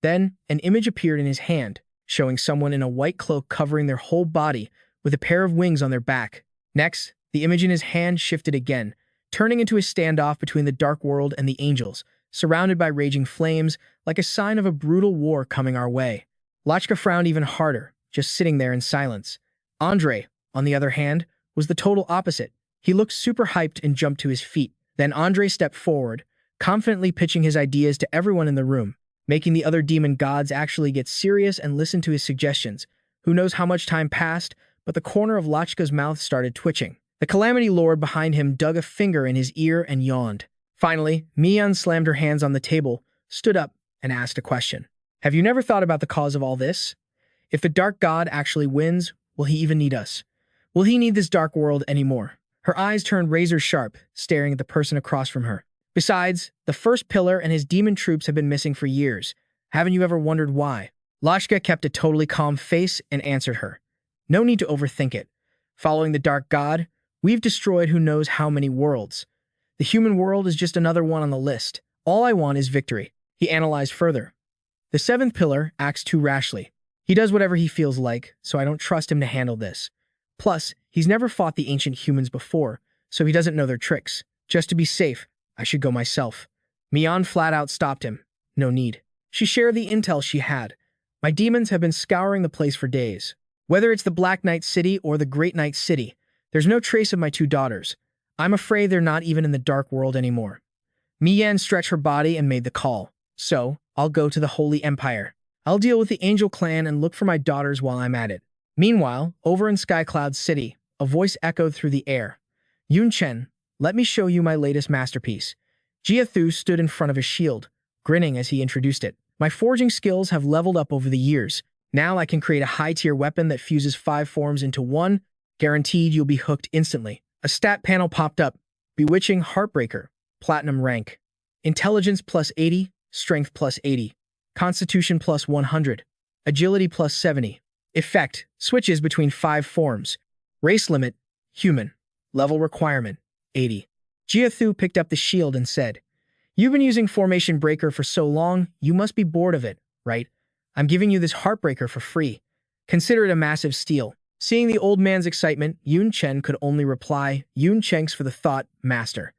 Then, an image appeared in his hand, showing someone in a white cloak covering their whole body with a pair of wings on their back. Next, the image in his hand shifted again, turning into a standoff between the dark world and the angels, surrounded by raging flames, like a sign of a brutal war coming our way. Lachka frowned even harder, just sitting there in silence. Andre, on the other hand, was the total opposite. He looked super hyped and jumped to his feet. Then Andre stepped forward, confidently pitching his ideas to everyone in the room, making the other demon gods actually get serious and listen to his suggestions. Who knows how much time passed, but the corner of Lachka's mouth started twitching. The Calamity Lord behind him dug a finger in his ear and yawned. Finally, Mion slammed her hands on the table, stood up, and asked a question. Have you never thought about the cause of all this? If the Dark God actually wins, will he even need us? Will he need this dark world anymore? Her eyes turned razor sharp, staring at the person across from her. Besides, the first pillar and his demon troops have been missing for years. Haven't you ever wondered why? Lachka kept a totally calm face and answered her. No need to overthink it. Following the Dark God, we've destroyed who knows how many worlds. The human world is just another one on the list. All I want is victory. He analyzed further. The 7th pillar acts too rashly. He does whatever he feels like, so I don't trust him to handle this. Plus, he's never fought the ancient humans before, so he doesn't know their tricks. Just to be safe, I should go myself. Mion flat out stopped him. No need. She shared the intel she had. My demons have been scouring the place for days. Whether it's the Black Knight City or the Great Knight City, there's no trace of my 2 daughters. I'm afraid they're not even in the dark world anymore. Miyan stretched her body and made the call. So, I'll go to the Holy Empire. I'll deal with the Angel Clan and look for my daughters while I'm at it. Meanwhile, over in Skycloud City, a voice echoed through the air. Yun Chen, let me show you my latest masterpiece. Jiathu stood in front of his shield, grinning as he introduced it. My forging skills have leveled up over the years. Now I can create a high-tier weapon that fuses 5 forms into one. Guaranteed you'll be hooked instantly. A stat panel popped up. Bewitching Heartbreaker. Platinum rank. Intelligence plus 80. Strength plus 80. Constitution plus 100. Agility plus 70. Effect. Switches between 5 forms. Race limit. Human. Level requirement. 80. Jiathu picked up the shield and said, You've been using Formation Breaker for so long, you must be bored of it, right? I'm giving you this Heartbreaker for free. Consider it a massive steal. Seeing the old man's excitement, Yun Chen could only reply, Yun Chenks for the thought, master.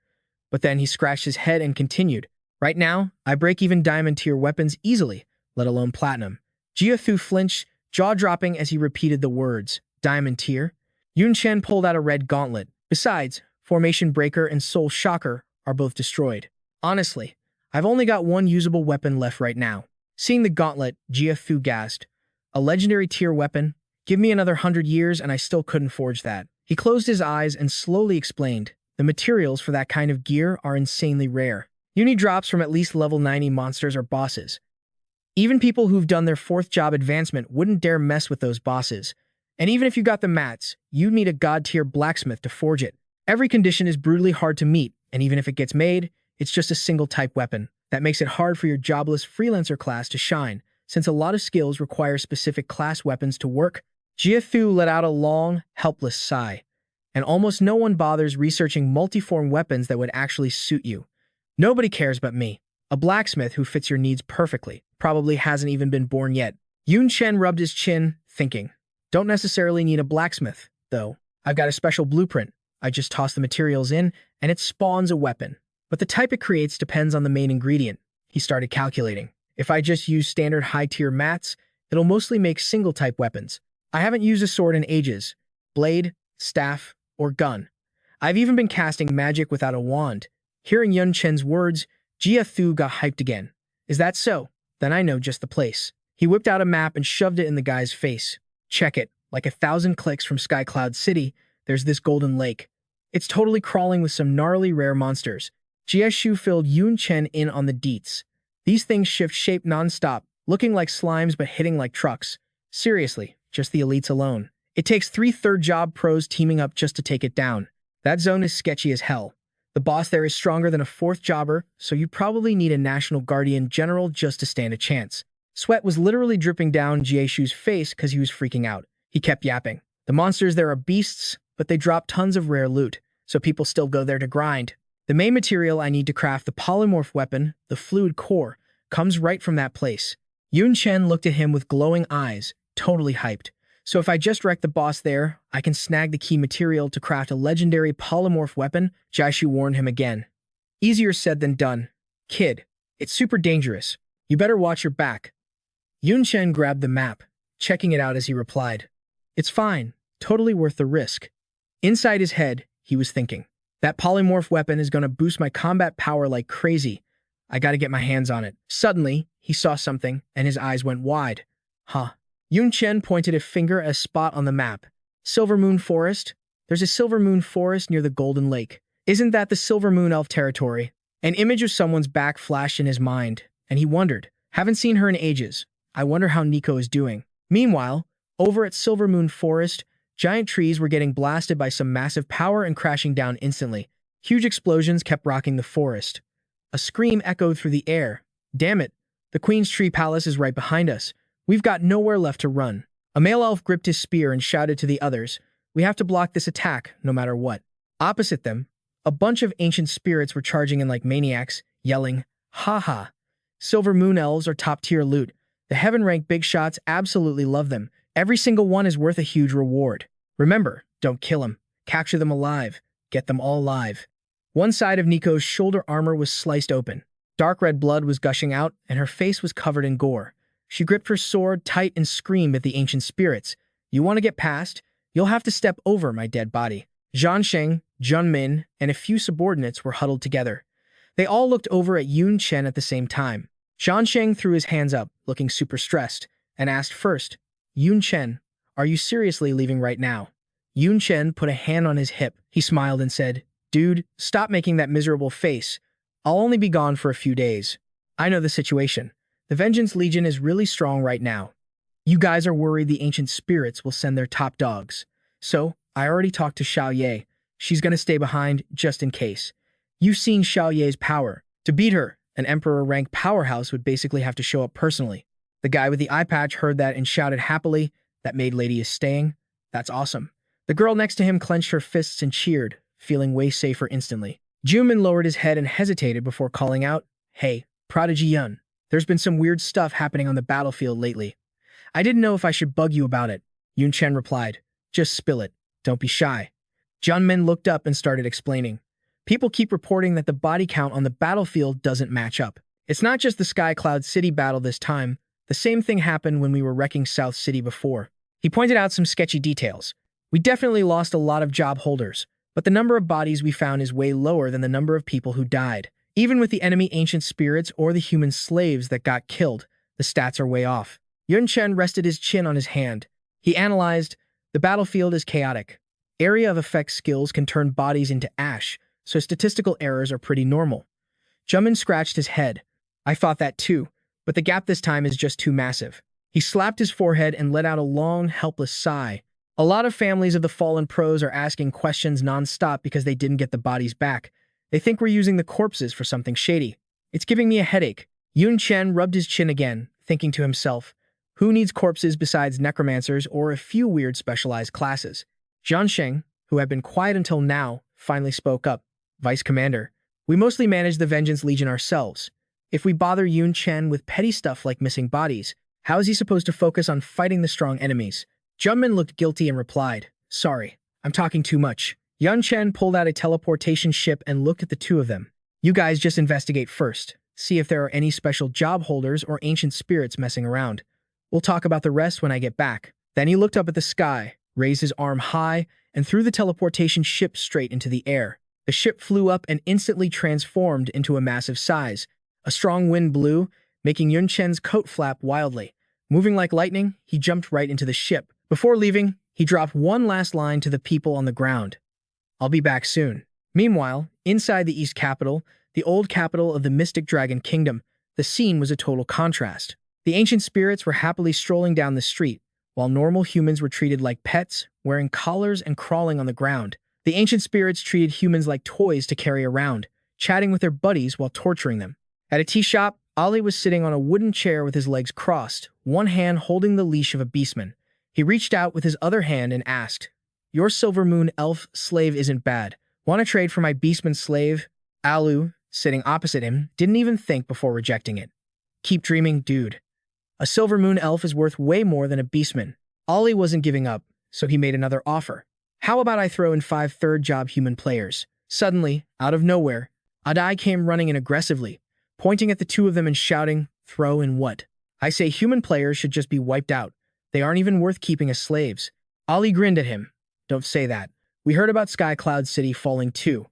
But then he scratched his head and continued, right now, I break even diamond tier weapons easily, let alone platinum. Jia Thu flinched, jaw-dropping as he repeated the words, diamond tier. Yun Chen pulled out a red gauntlet. Besides, Formation Breaker and Soul Shocker are both destroyed. Honestly, I've only got one usable weapon left right now. Seeing the gauntlet, Jia Thu gasped, a legendary tier weapon? Give me another 100 years and I still couldn't forge that. He closed his eyes and slowly explained, the materials for that kind of gear are insanely rare. You need drops from at least level 90 monsters or bosses. Even people who've done their 4th job advancement wouldn't dare mess with those bosses. And even if you got the mats, you'd need a god-tier blacksmith to forge it. Every condition is brutally hard to meet, and even if it gets made, it's just a single-type weapon. That makes it hard for your jobless freelancer class to shine, since a lot of skills require specific class weapons to work. Jia Thu let out a long, helpless sigh. And almost no one bothers researching multiform weapons that would actually suit you. Nobody cares but me. A blacksmith who fits your needs perfectly probably hasn't even been born yet. Yun Chen rubbed his chin, thinking, don't necessarily need a blacksmith, though. I've got a special blueprint. I just toss the materials in, and it spawns a weapon. But the type it creates depends on the main ingredient. He started calculating. If I just use standard high-tier mats, it'll mostly make single-type weapons. I haven't used a sword in ages. Blade, staff, or gun. I've even been casting magic without a wand. Hearing Yun Chen's words, Jia Thu got hyped again. Is that so? Then I know just the place. He whipped out a map and shoved it in the guy's face. Check it. Like 1,000 clicks from Sky Cloud City, there's this golden lake. It's totally crawling with some gnarly rare monsters. Jia Shu filled Yun Chen in on the deets. These things shift shape non-stop, looking like slimes but hitting like trucks. Seriously, just the elites alone. It takes 3 third-job pros teaming up just to take it down. That zone is sketchy as hell. The boss there is stronger than a 4th jobber, so you'd probably need a National Guardian General just to stand a chance. Sweat was literally dripping down Jia Shu's face because he was freaking out. He kept yapping. The monsters there are beasts, but they drop tons of rare loot, so people still go there to grind. The main material I need to craft the polymorph weapon, the fluid core, comes right from that place. Yun Chen looked at him with glowing eyes, totally hyped. So if I just wreck the boss there, I can snag the key material to craft a legendary polymorph weapon, Jia Shu warned him again. Easier said than done. Kid, it's super dangerous. You better watch your back. Yun Chen grabbed the map, checking it out as he replied. It's fine, totally worth the risk. Inside his head, he was thinking, that polymorph weapon is going to boost my combat power like crazy. I gotta get my hands on it. Suddenly, he saw something, and his eyes went wide. Huh. Yun Chen pointed a finger at a spot on the map. Silver Moon Forest? There's a Silver Moon Forest near the Golden Lake. Isn't that the Silver Moon Elf territory? An image of someone's back flashed in his mind, and he wondered, haven't seen her in ages. I wonder how Nico is doing. Meanwhile, over at Silver Moon Forest, giant trees were getting blasted by some massive power and crashing down instantly. Huge explosions kept rocking the forest. A scream echoed through the air. Damn it, the Queen's Tree Palace is right behind us. We've got nowhere left to run. A male elf gripped his spear and shouted to the others, we have to block this attack, no matter what. Opposite them, a bunch of ancient spirits were charging in like maniacs, yelling, ha ha. Silver Moon Elves are top-tier loot. The heaven-ranked big shots absolutely love them. Every single one is worth a huge reward. Remember, don't kill them. Capture them alive. Get them all alive. One side of Nico's shoulder armor was sliced open. Dark red blood was gushing out, and her face was covered in gore. She gripped her sword tight and screamed at the ancient spirits. You want to get past? You'll have to step over my dead body. Zhan Sheng, Jun Min, and a few subordinates were huddled together. They all looked over at Yun Chen at the same time. Zhan Sheng threw his hands up, looking super stressed, and asked first, Yun Chen, are you seriously leaving right now? Yun Chen put a hand on his hip. He smiled and said, Dude, stop making that miserable face. I'll only be gone for a few days. I know the situation. The Vengeance Legion is really strong right now. You guys are worried the ancient spirits will send their top dogs. So, I already talked to Xiao Ye. She's gonna stay behind just in case. You've seen Xiao Ye's power. To beat her, an Emperor-ranked powerhouse would basically have to show up personally. The guy with the eye patch heard that and shouted happily, that maid lady is staying. That's awesome. The girl next to him clenched her fists and cheered, feeling way safer instantly. Jumin lowered his head and hesitated before calling out, Hey, Prodigy Yun. There's been some weird stuff happening on the battlefield lately. I didn't know if I should bug you about it. Yun Chen replied, Just spill it. Don't be shy. Junmin looked up and started explaining. People keep reporting that the body count on the battlefield doesn't match up. It's not just the Sky Cloud City battle this time. The same thing happened when we were wrecking South City before. He pointed out some sketchy details. We definitely lost a lot of job holders, but the number of bodies we found is way lower than the number of people who died. Even with the enemy ancient spirits or the human slaves that got killed, the stats are way off. Yun Chen rested his chin on his hand. He analyzed, the battlefield is chaotic. Area of effect skills can turn bodies into ash, so statistical errors are pretty normal. Jumin scratched his head. I thought that too, but the gap this time is just too massive. He slapped his forehead and let out a long, helpless sigh. A lot of families of the fallen pros are asking questions non-stop because they didn't get the bodies back. They think we're using the corpses for something shady. It's giving me a headache. Yun Chen rubbed his chin again, thinking to himself, who needs corpses besides necromancers or a few weird specialized classes? Jiansheng, who had been quiet until now, finally spoke up. Vice Commander, we mostly manage the Vengeance Legion ourselves. If we bother Yun Chen with petty stuff like missing bodies, how is he supposed to focus on fighting the strong enemies? Junmin looked guilty and replied, sorry, I'm talking too much. Yun Chen pulled out a teleportation ship and looked at the two of them. You guys just investigate first. See if there are any special job holders or ancient spirits messing around. We'll talk about the rest when I get back. Then he looked up at the sky, raised his arm high, and threw the teleportation ship straight into the air. The ship flew up and instantly transformed into a massive size. A strong wind blew, making Yun Chen's coat flap wildly. Moving like lightning, he jumped right into the ship. Before leaving, he dropped one last line to the people on the ground. I'll be back soon. Meanwhile, inside the East Capital, the old capital of the Mystic Dragon Kingdom, the scene was a total contrast. The ancient spirits were happily strolling down the street, while normal humans were treated like pets, wearing collars and crawling on the ground. The ancient spirits treated humans like toys to carry around, chatting with their buddies while torturing them. At a tea shop, Ali was sitting on a wooden chair with his legs crossed, one hand holding the leash of a beastman. He reached out with his other hand and asked, your Silver Moon elf slave isn't bad. Want to trade for my beastman slave? Alu, sitting opposite him, didn't even think before rejecting it. Keep dreaming, dude. A Silver Moon elf is worth way more than a beastman. Ali wasn't giving up, so he made another offer. How about I throw in 5 third-job human players? Suddenly, out of nowhere, Adai came running in aggressively, pointing at the two of them and shouting, throw in what? I say human players should just be wiped out. They aren't even worth keeping as slaves. Ali grinned at him. Don't say that. We heard about Sky Cloud City falling too.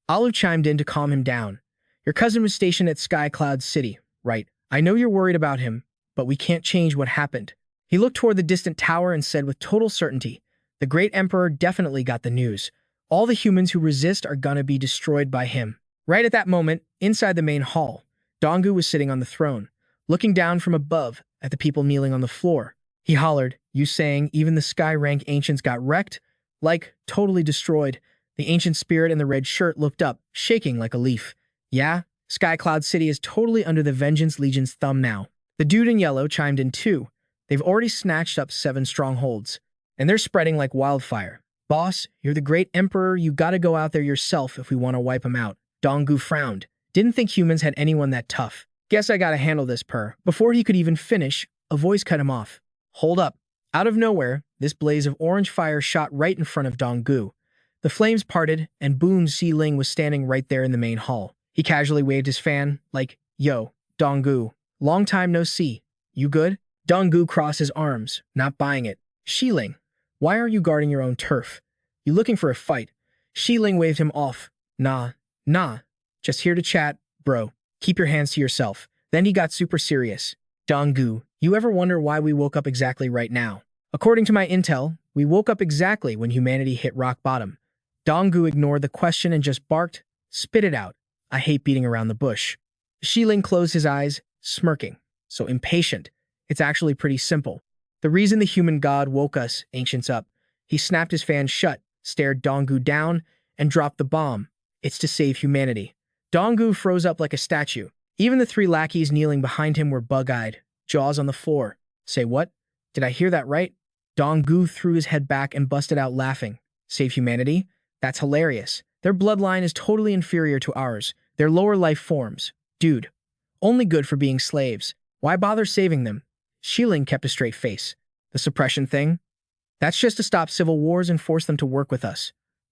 Alu chimed in to calm him down. Your cousin was stationed at Sky Cloud City, right? I know you're worried about him, but we can't change what happened. He looked toward the distant tower and said with total certainty, the Great Emperor definitely got the news. All the humans who resist are gonna be destroyed by him. Right at that moment, inside the main hall, Donggu was sitting on the throne, looking down from above at the people kneeling on the floor. He hollered, you saying even the Sky Rank Ancients got wrecked? Like, totally destroyed. The ancient spirit in the red shirt looked up, shaking like a leaf. Yeah, Sky Cloud City is totally under the Vengeance Legion's thumb now. The dude in yellow chimed in too. They've already snatched up 7 strongholds, and they're spreading like wildfire. Boss, you're the Great Emperor, you gotta go out there yourself if we want to wipe them out. Donggu frowned. Didn't think humans had anyone that tough. Guess I gotta handle this, Per. Before he could even finish, a voice cut him off. Hold up. Out of nowhere, this blaze of orange fire shot right in front of Donggu. The flames parted, and Boon Si-Ling was standing right there in the main hall. He casually waved his fan, like, yo, Donggu, long time no see. You good? Donggu crossed his arms, not buying it. Shi-Ling, why are you guarding your own turf? You looking for a fight? Shi-Ling waved him off. Nah, just here to chat, bro. Keep your hands to yourself. Then he got super serious. Donggu, you ever wonder why we woke up exactly right now? According to my intel, we woke up exactly when humanity hit rock bottom. Donggu ignored the question and just barked, spit it out. I hate beating around the bush. Shi-Ling closed his eyes, smirking. So impatient. It's actually pretty simple. The reason the human god woke us, ancients, up, he snapped his fan shut, stared Donggu down, and dropped the bomb. It's to save humanity. Donggu froze up like a statue. Even the 3 lackeys kneeling behind him were bug-eyed, jaws on the floor. Say what? Did I hear that right? Donggu threw his head back and busted out laughing. Save humanity? That's hilarious. Their bloodline is totally inferior to ours. They're lower life forms. Dude, only good for being slaves. Why bother saving them? Shi-Ling kept a straight face. The suppression thing? That's just to stop civil wars and force them to work with us.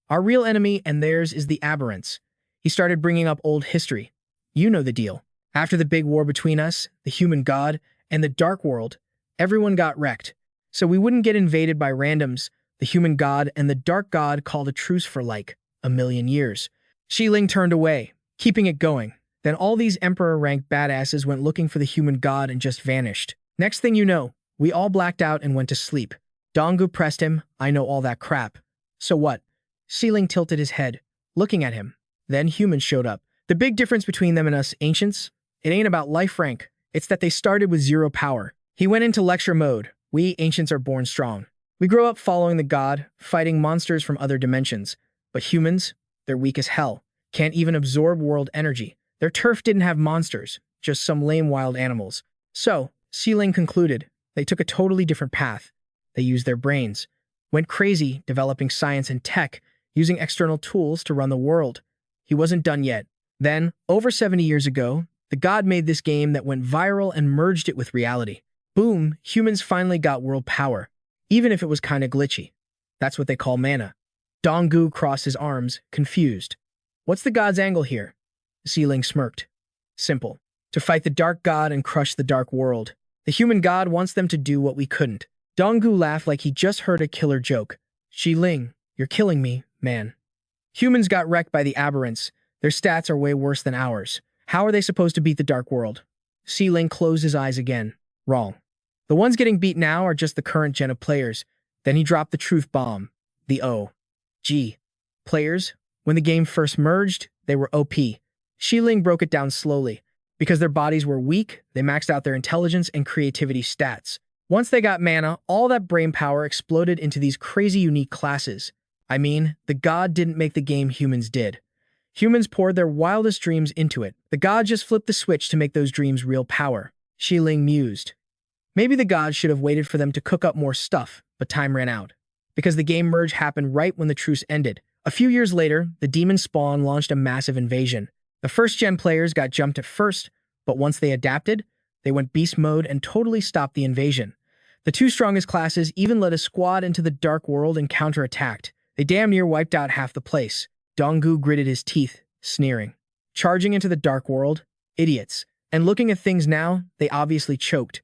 Our real enemy and theirs is the Aberrants. He started bringing up old history. You know the deal. After the big war between us, the human god, and the dark world, everyone got wrecked. So we wouldn't get invaded by randoms. The human god and the dark god called a truce for like a million years. Xiling turned away, keeping it going. Then all these emperor-ranked badasses went looking for the human god and just vanished. Next thing you know, we all blacked out and went to sleep. Donggu pressed him, I know all that crap. So what? Xiling tilted his head, looking at him. Then humans showed up. The big difference between them and us ancients? It ain't about life rank. It's that they started with 0 power. He went into lecture mode. We ancients are born strong. We grow up following the god, fighting monsters from other dimensions. But humans, they're weak as hell. Can't even absorb world energy. Their turf didn't have monsters, just some lame wild animals. So, Xiling concluded, they took a totally different path. They used their brains, went crazy developing science and tech, using external tools to run the world. He wasn't done yet. Then, over 70 years ago, the god made this game that went viral and merged it with reality. Boom, humans finally got world power, even if it was kinda glitchy. That's what they call mana. Donggu crossed his arms, confused. What's the god's angle here? Xiling smirked. Simple. To fight the dark god and crush the dark world. The human god wants them to do what we couldn't. Donggu laughed like he just heard a killer joke. Xiling, you're killing me, man. Humans got wrecked by the Aberrants. Their stats are way worse than ours. How are they supposed to beat the dark world? Xiling closed his eyes again. Wrong. The ones getting beat now are just the current gen of players. Then he dropped the truth bomb. The OG players, when the game first merged, they were OP. Xiling broke it down slowly. Because their bodies were weak, they maxed out their intelligence and creativity stats. Once they got mana, all that brain power exploded into these crazy unique classes. I mean, the god didn't make the game, humans did. Humans poured their wildest dreams into it. The god just flipped the switch to make those dreams real power. Xiling mused. Maybe the gods should have waited for them to cook up more stuff, but time ran out. Because the game merge happened right when the truce ended. A few years later, the demon spawn launched a massive invasion. The first-gen players got jumped at first, but once they adapted, they went beast mode and totally stopped the invasion. The 2 strongest classes even led a squad into the dark world and counterattacked. They damn near wiped out half the place. Donggu gritted his teeth, sneering. Charging into the dark world? Idiots. And looking at things now, they obviously choked.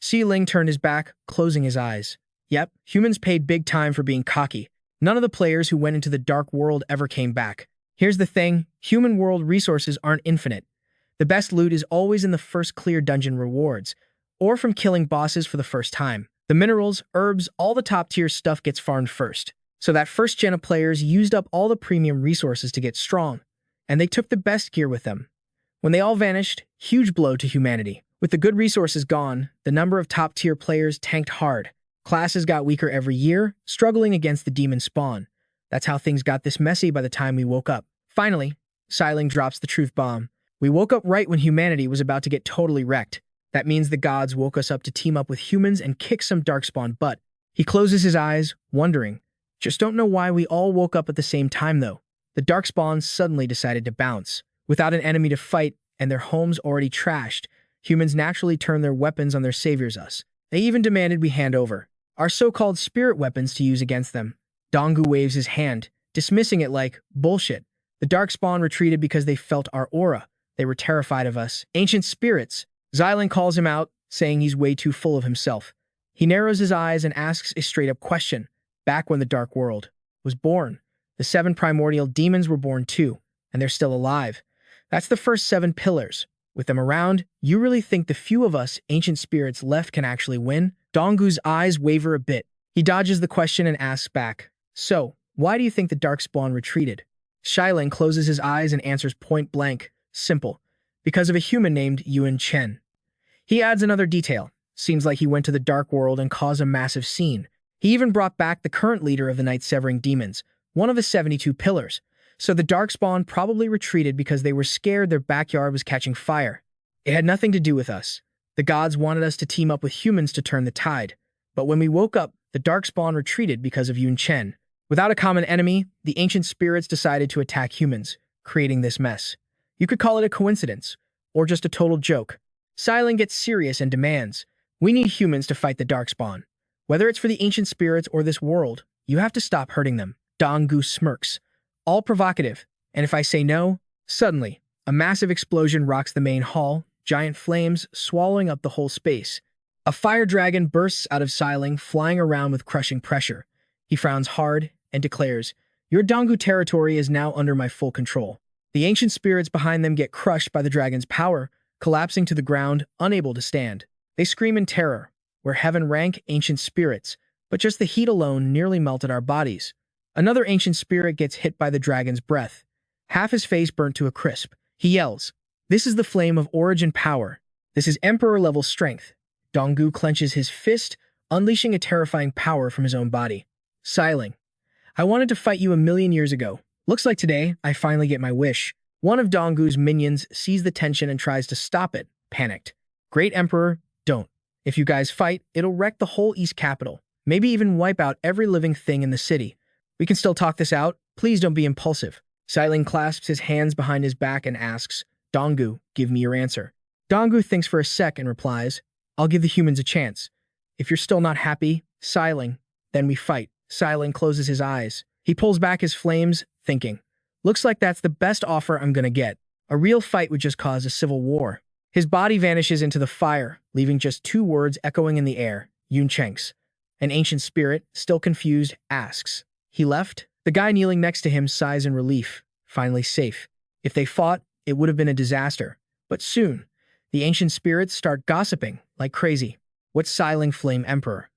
Xiling turned his back, closing his eyes. Yep, humans paid big time for being cocky. None of the players who went into the dark world ever came back. Here's the thing, human world resources aren't infinite. The best loot is always in the first clear dungeon rewards, or from killing bosses for the first time. The minerals, herbs, all the top-tier stuff gets farmed first. So that first gen of players used up all the premium resources to get strong, and they took the best gear with them. When they all vanished, huge blow to humanity. With the good resources gone, the number of top-tier players tanked hard. Classes got weaker every year, struggling against the demon spawn. That's how things got this messy by the time we woke up. Finally, Xiling drops the truth bomb. We woke up right when humanity was about to get totally wrecked. That means the gods woke us up to team up with humans and kick some darkspawn butt. He closes his eyes, wondering. Just don't know why we all woke up at the same time though. The darkspawn suddenly decided to bounce. Without an enemy to fight and their homes already trashed, humans naturally turned their weapons on their saviors us. They even demanded we hand over our so-called spirit weapons to use against them. Donggu waves his hand, dismissing it like bullshit. The darkspawn retreated because they felt our aura. They were terrified of us. Ancient spirits. Xiling calls him out, saying he's way too full of himself. He narrows his eyes and asks a straight-up question. Back when the dark world was born, the 7 primordial demons were born too, and they're still alive. That's the first 7 pillars. With them around, you really think the few of us ancient spirits left can actually win? Donggu's eyes waver a bit. He dodges the question and asks back. So, why do you think the darkspawn retreated? Xiling closes his eyes and answers point blank. Simple. Because of a human named Yun Chen. He adds another detail. Seems like he went to the dark world and caused a massive scene. He even brought back the current leader of the Night-Severing Demons, one of the 72 pillars. So the darkspawn probably retreated because they were scared their backyard was catching fire. It had nothing to do with us. The gods wanted us to team up with humans to turn the tide. But when we woke up, the darkspawn retreated because of Yun Chen. Without a common enemy, the ancient spirits decided to attack humans, creating this mess. You could call it a coincidence, or just a total joke. Xiling gets serious and demands, we need humans to fight the darkspawn. Whether it's for the ancient spirits or this world, you have to stop hurting them. Dong-gu smirks, all provocative, and if I say no, suddenly, a massive explosion rocks the main hall, giant flames swallowing up the whole space. A fire dragon bursts out of Xiling, flying around with crushing pressure. He frowns hard and declares, "Your Dong-gu territory is now under my full control." The ancient spirits behind them get crushed by the dragon's power, collapsing to the ground, unable to stand. They scream in terror. We're heaven-rank ancient spirits, but just the heat alone nearly melted our bodies. Another ancient spirit gets hit by the dragon's breath. Half his face burnt to a crisp. He yells, "This is the flame of origin power. This is emperor-level strength." Dong-gu clenches his fist, unleashing a terrifying power from his own body. Xiling, I wanted to fight you a million years ago. Looks like today, I finally get my wish. One of Dong-gu's minions sees the tension and tries to stop it, panicked. Great Emperor, don't. If you guys fight, it'll wreck the whole East Capital. Maybe even wipe out every living thing in the city. We can still talk this out. Please don't be impulsive. Xiling clasps his hands behind his back and asks, Dong-gu, give me your answer. Dong-gu thinks for a sec and replies, I'll give the humans a chance. If you're still not happy, Xiling, then we fight. Xiling closes his eyes. He pulls back his flames, thinking, looks like that's the best offer I'm gonna get. A real fight would just cause a civil war. His body vanishes into the fire, leaving just two words echoing in the air, Yun Chen. An ancient spirit, still confused, asks, he left? The guy kneeling next to him sighs in relief, finally safe. If they fought, it would have been a disaster. But soon, the ancient spirits start gossiping like crazy. What's Xiling Flame Emperor?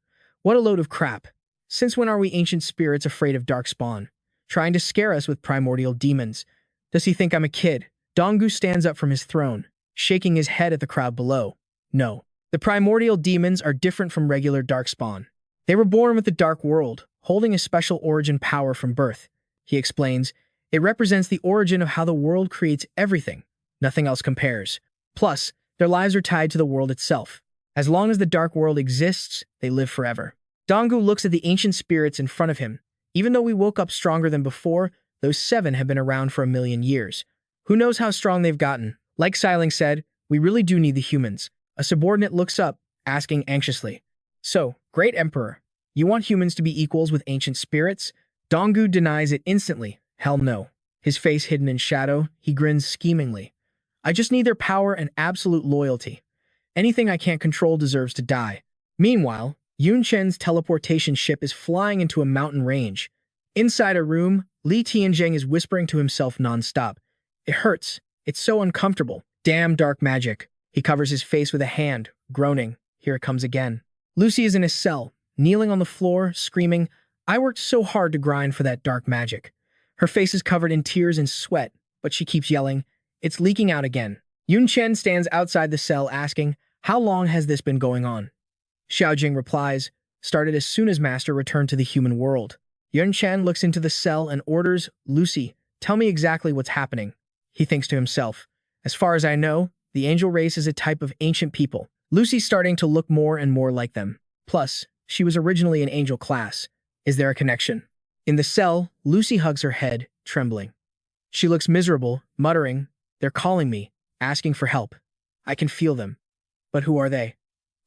What a load of crap. Since when are we ancient spirits afraid of darkspawn? Trying to scare us with primordial demons. Does he think I'm a kid? Dong-gu stands up from his throne, shaking his head at the crowd below. No. The primordial demons are different from regular darkspawn. They were born with the dark world, holding a special origin power from birth. He explains, it represents the origin of how the world creates everything. Nothing else compares. Plus, their lives are tied to the world itself. As long as the dark world exists, they live forever. Dong-gu looks at the ancient spirits in front of him. Even though we woke up stronger than before, those 7 have been around for 1,000,000 years. Who knows how strong they've gotten? Like Xiling said, we really do need the humans. A subordinate looks up, asking anxiously, So, Great Emperor, you want humans to be equals with ancient spirits? Dong-gu denies it instantly. Hell no. His face hidden in shadow, he grins schemingly. I just need their power and absolute loyalty. Anything I can't control deserves to die. Meanwhile, Yun Chen's teleportation ship is flying into a mountain range. Inside a room, Li Tianzheng is whispering to himself non-stop. It hurts. It's so uncomfortable. Damn dark magic. He covers his face with a hand, groaning. Here it comes again. Lucy is in his cell, kneeling on the floor, screaming, I worked so hard to grind for that dark magic. Her face is covered in tears and sweat, but she keeps yelling, It's leaking out again. Yun Chen stands outside the cell asking, How long has this been going on? Xiaojing replies, Started as soon as Master returned to the human world. Yun Chen looks into the cell and orders, Lucy, tell me exactly what's happening. He thinks to himself, As far as I know, the angel race is a type of ancient people. Lucy's starting to look more and more like them. Plus, she was originally an angel class. Is there a connection? In the cell, Lucy hugs her head, trembling. She looks miserable, muttering, They're calling me, asking for help. I can feel them. But who are they?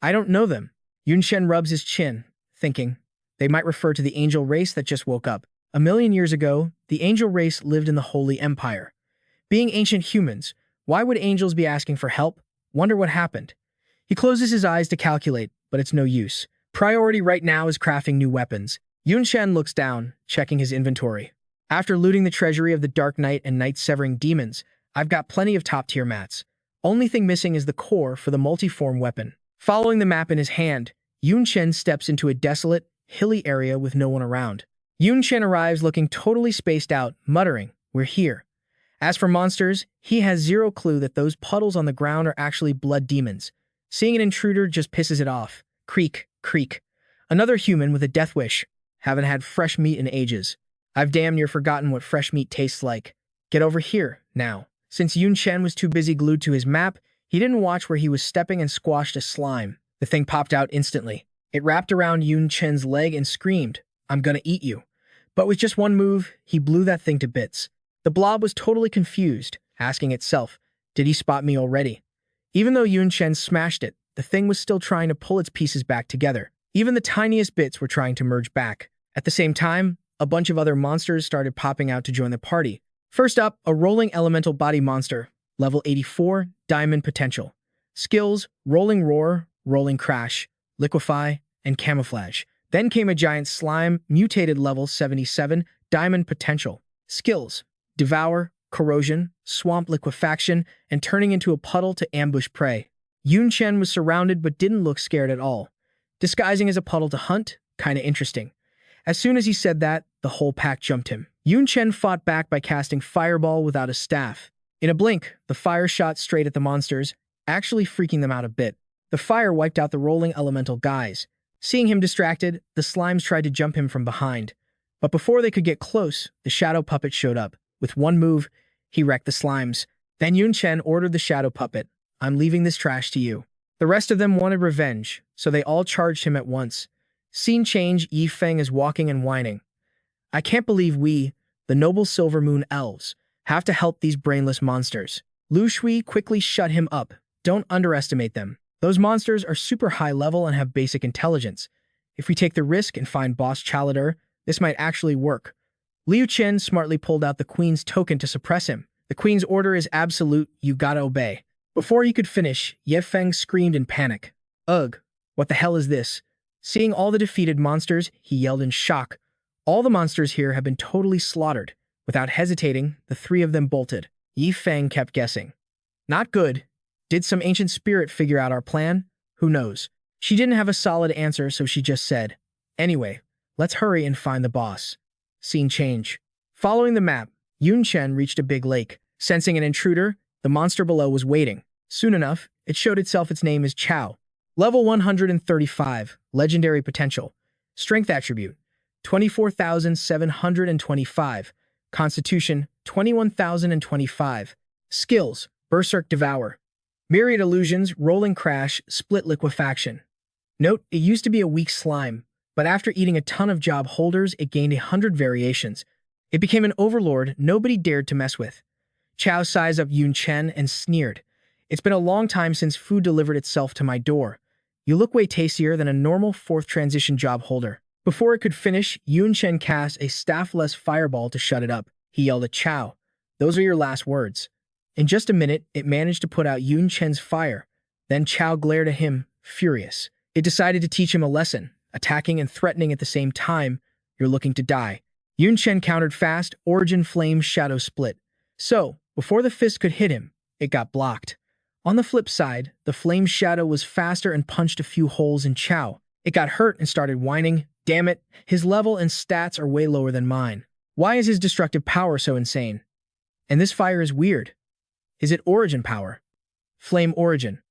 I don't know them. Yun Chen rubs his chin, thinking, They might refer to the angel race that just woke up. 1,000,000 years ago, the angel race lived in the Holy Empire. Being ancient humans, why would angels be asking for help? Wonder what happened. He closes his eyes to calculate, but it's no use. Priority right now is crafting new weapons. Yun Chen looks down, checking his inventory. After looting the treasury of the Dark Knight and Night-Severing demons, I've got plenty of top-tier mats. Only thing missing is the core for the multi-form weapon. Following the map in his hand, Yun Chen steps into a desolate, hilly area with no one around. Yun Chen arrives looking totally spaced out, muttering, We're here. As for monsters, he has zero clue that those puddles on the ground are actually blood demons. Seeing an intruder just pisses it off. Creak, creak. Another human with a death wish. Haven't had fresh meat in ages. I've damn near forgotten what fresh meat tastes like. Get over here, now. Since Yun Chen was too busy glued to his map, he didn't watch where he was stepping and squashed a slime. The thing popped out instantly. It wrapped around Yun Chen's leg and screamed, I'm gonna eat you. But with just one move, he blew that thing to bits. The blob was totally confused, asking itself, Did he spot me already? Even though Yun Chen smashed it, the thing was still trying to pull its pieces back together. Even the tiniest bits were trying to merge back. At the same time, a bunch of other monsters started popping out to join the party. First up, a rolling elemental body monster, level 84, diamond potential. Skills, rolling roar, rolling crash, liquefy, and camouflage. Then came a giant slime, mutated level 77, diamond potential. Skills, devour, corrosion, swamp liquefaction, and turning into a puddle to ambush prey. Yun Chen was surrounded but didn't look scared at all. Disguising as a puddle to hunt? Kinda interesting. As soon as he said that, the whole pack jumped him. Yun Chen fought back by casting Fireball without a staff. In a blink, the fire shot straight at the monsters, actually freaking them out a bit. The fire wiped out the rolling elemental guys. Seeing him distracted, the slimes tried to jump him from behind. But before they could get close, the shadow puppet showed up. With one move, he wrecked the slimes. Then Yun Chen ordered the shadow puppet, "I'm leaving this trash to you." The rest of them wanted revenge, so they all charged him at once. Scene change, Yi Feng is walking and whining. "I can't believe we, the noble Silver Moon elves, have to help these brainless monsters." Lu Shui quickly shut him up. "Don't underestimate them. Those monsters are super high level and have basic intelligence. If we take the risk and find Boss Chaladur, this might actually work." Liu Chen smartly pulled out the queen's token to suppress him. "The queen's order is absolute, you gotta obey." Before he could finish, Ye Feng screamed in panic. "Ugh, what the hell is this?" Seeing all the defeated monsters, he yelled in shock. "All the monsters here have been totally slaughtered." Without hesitating, the three of them bolted. Yi Feng kept guessing. "Not good. Did some ancient spirit figure out our plan? Who knows?" She didn't have a solid answer, so she just said, "Anyway, let's hurry and find the boss." Scene change. Following the map, Yun Chen reached a big lake. Sensing an intruder, the monster below was waiting. Soon enough, it showed itself. Its name is Chao. Level 135, legendary potential. Strength attribute, 24,725. Constitution, 21,025. Skills, Berserk Devour. Myriad Illusions, Rolling Crash, Split Liquefaction. Note, it used to be a weak slime, but after eating a ton of job holders, it gained 100 variations. It became an overlord nobody dared to mess with. Chao sized up Yun Chen and sneered. "It's been a long time since food delivered itself to my door. You look way tastier than a normal 4th transition job holder." Before it could finish, Yun Chen cast a staffless fireball to shut it up. He yelled at Chao, "Those are your last words." In just a minute, it managed to put out Yun Chen's fire. Then Chao glared at him, furious. It decided to teach him a lesson, attacking and threatening at the same time. "You're looking to die." Yun Chen countered fast, Origin Flame Shadow Split. So, before the fist could hit him, it got blocked. On the flip side, the flame shadow was faster and punched a few holes in Chao. It got hurt and started whining. "Damn it, his level and stats are way lower than mine. Why is his destructive power so insane? And this fire is weird. Is it origin power? Flame origin."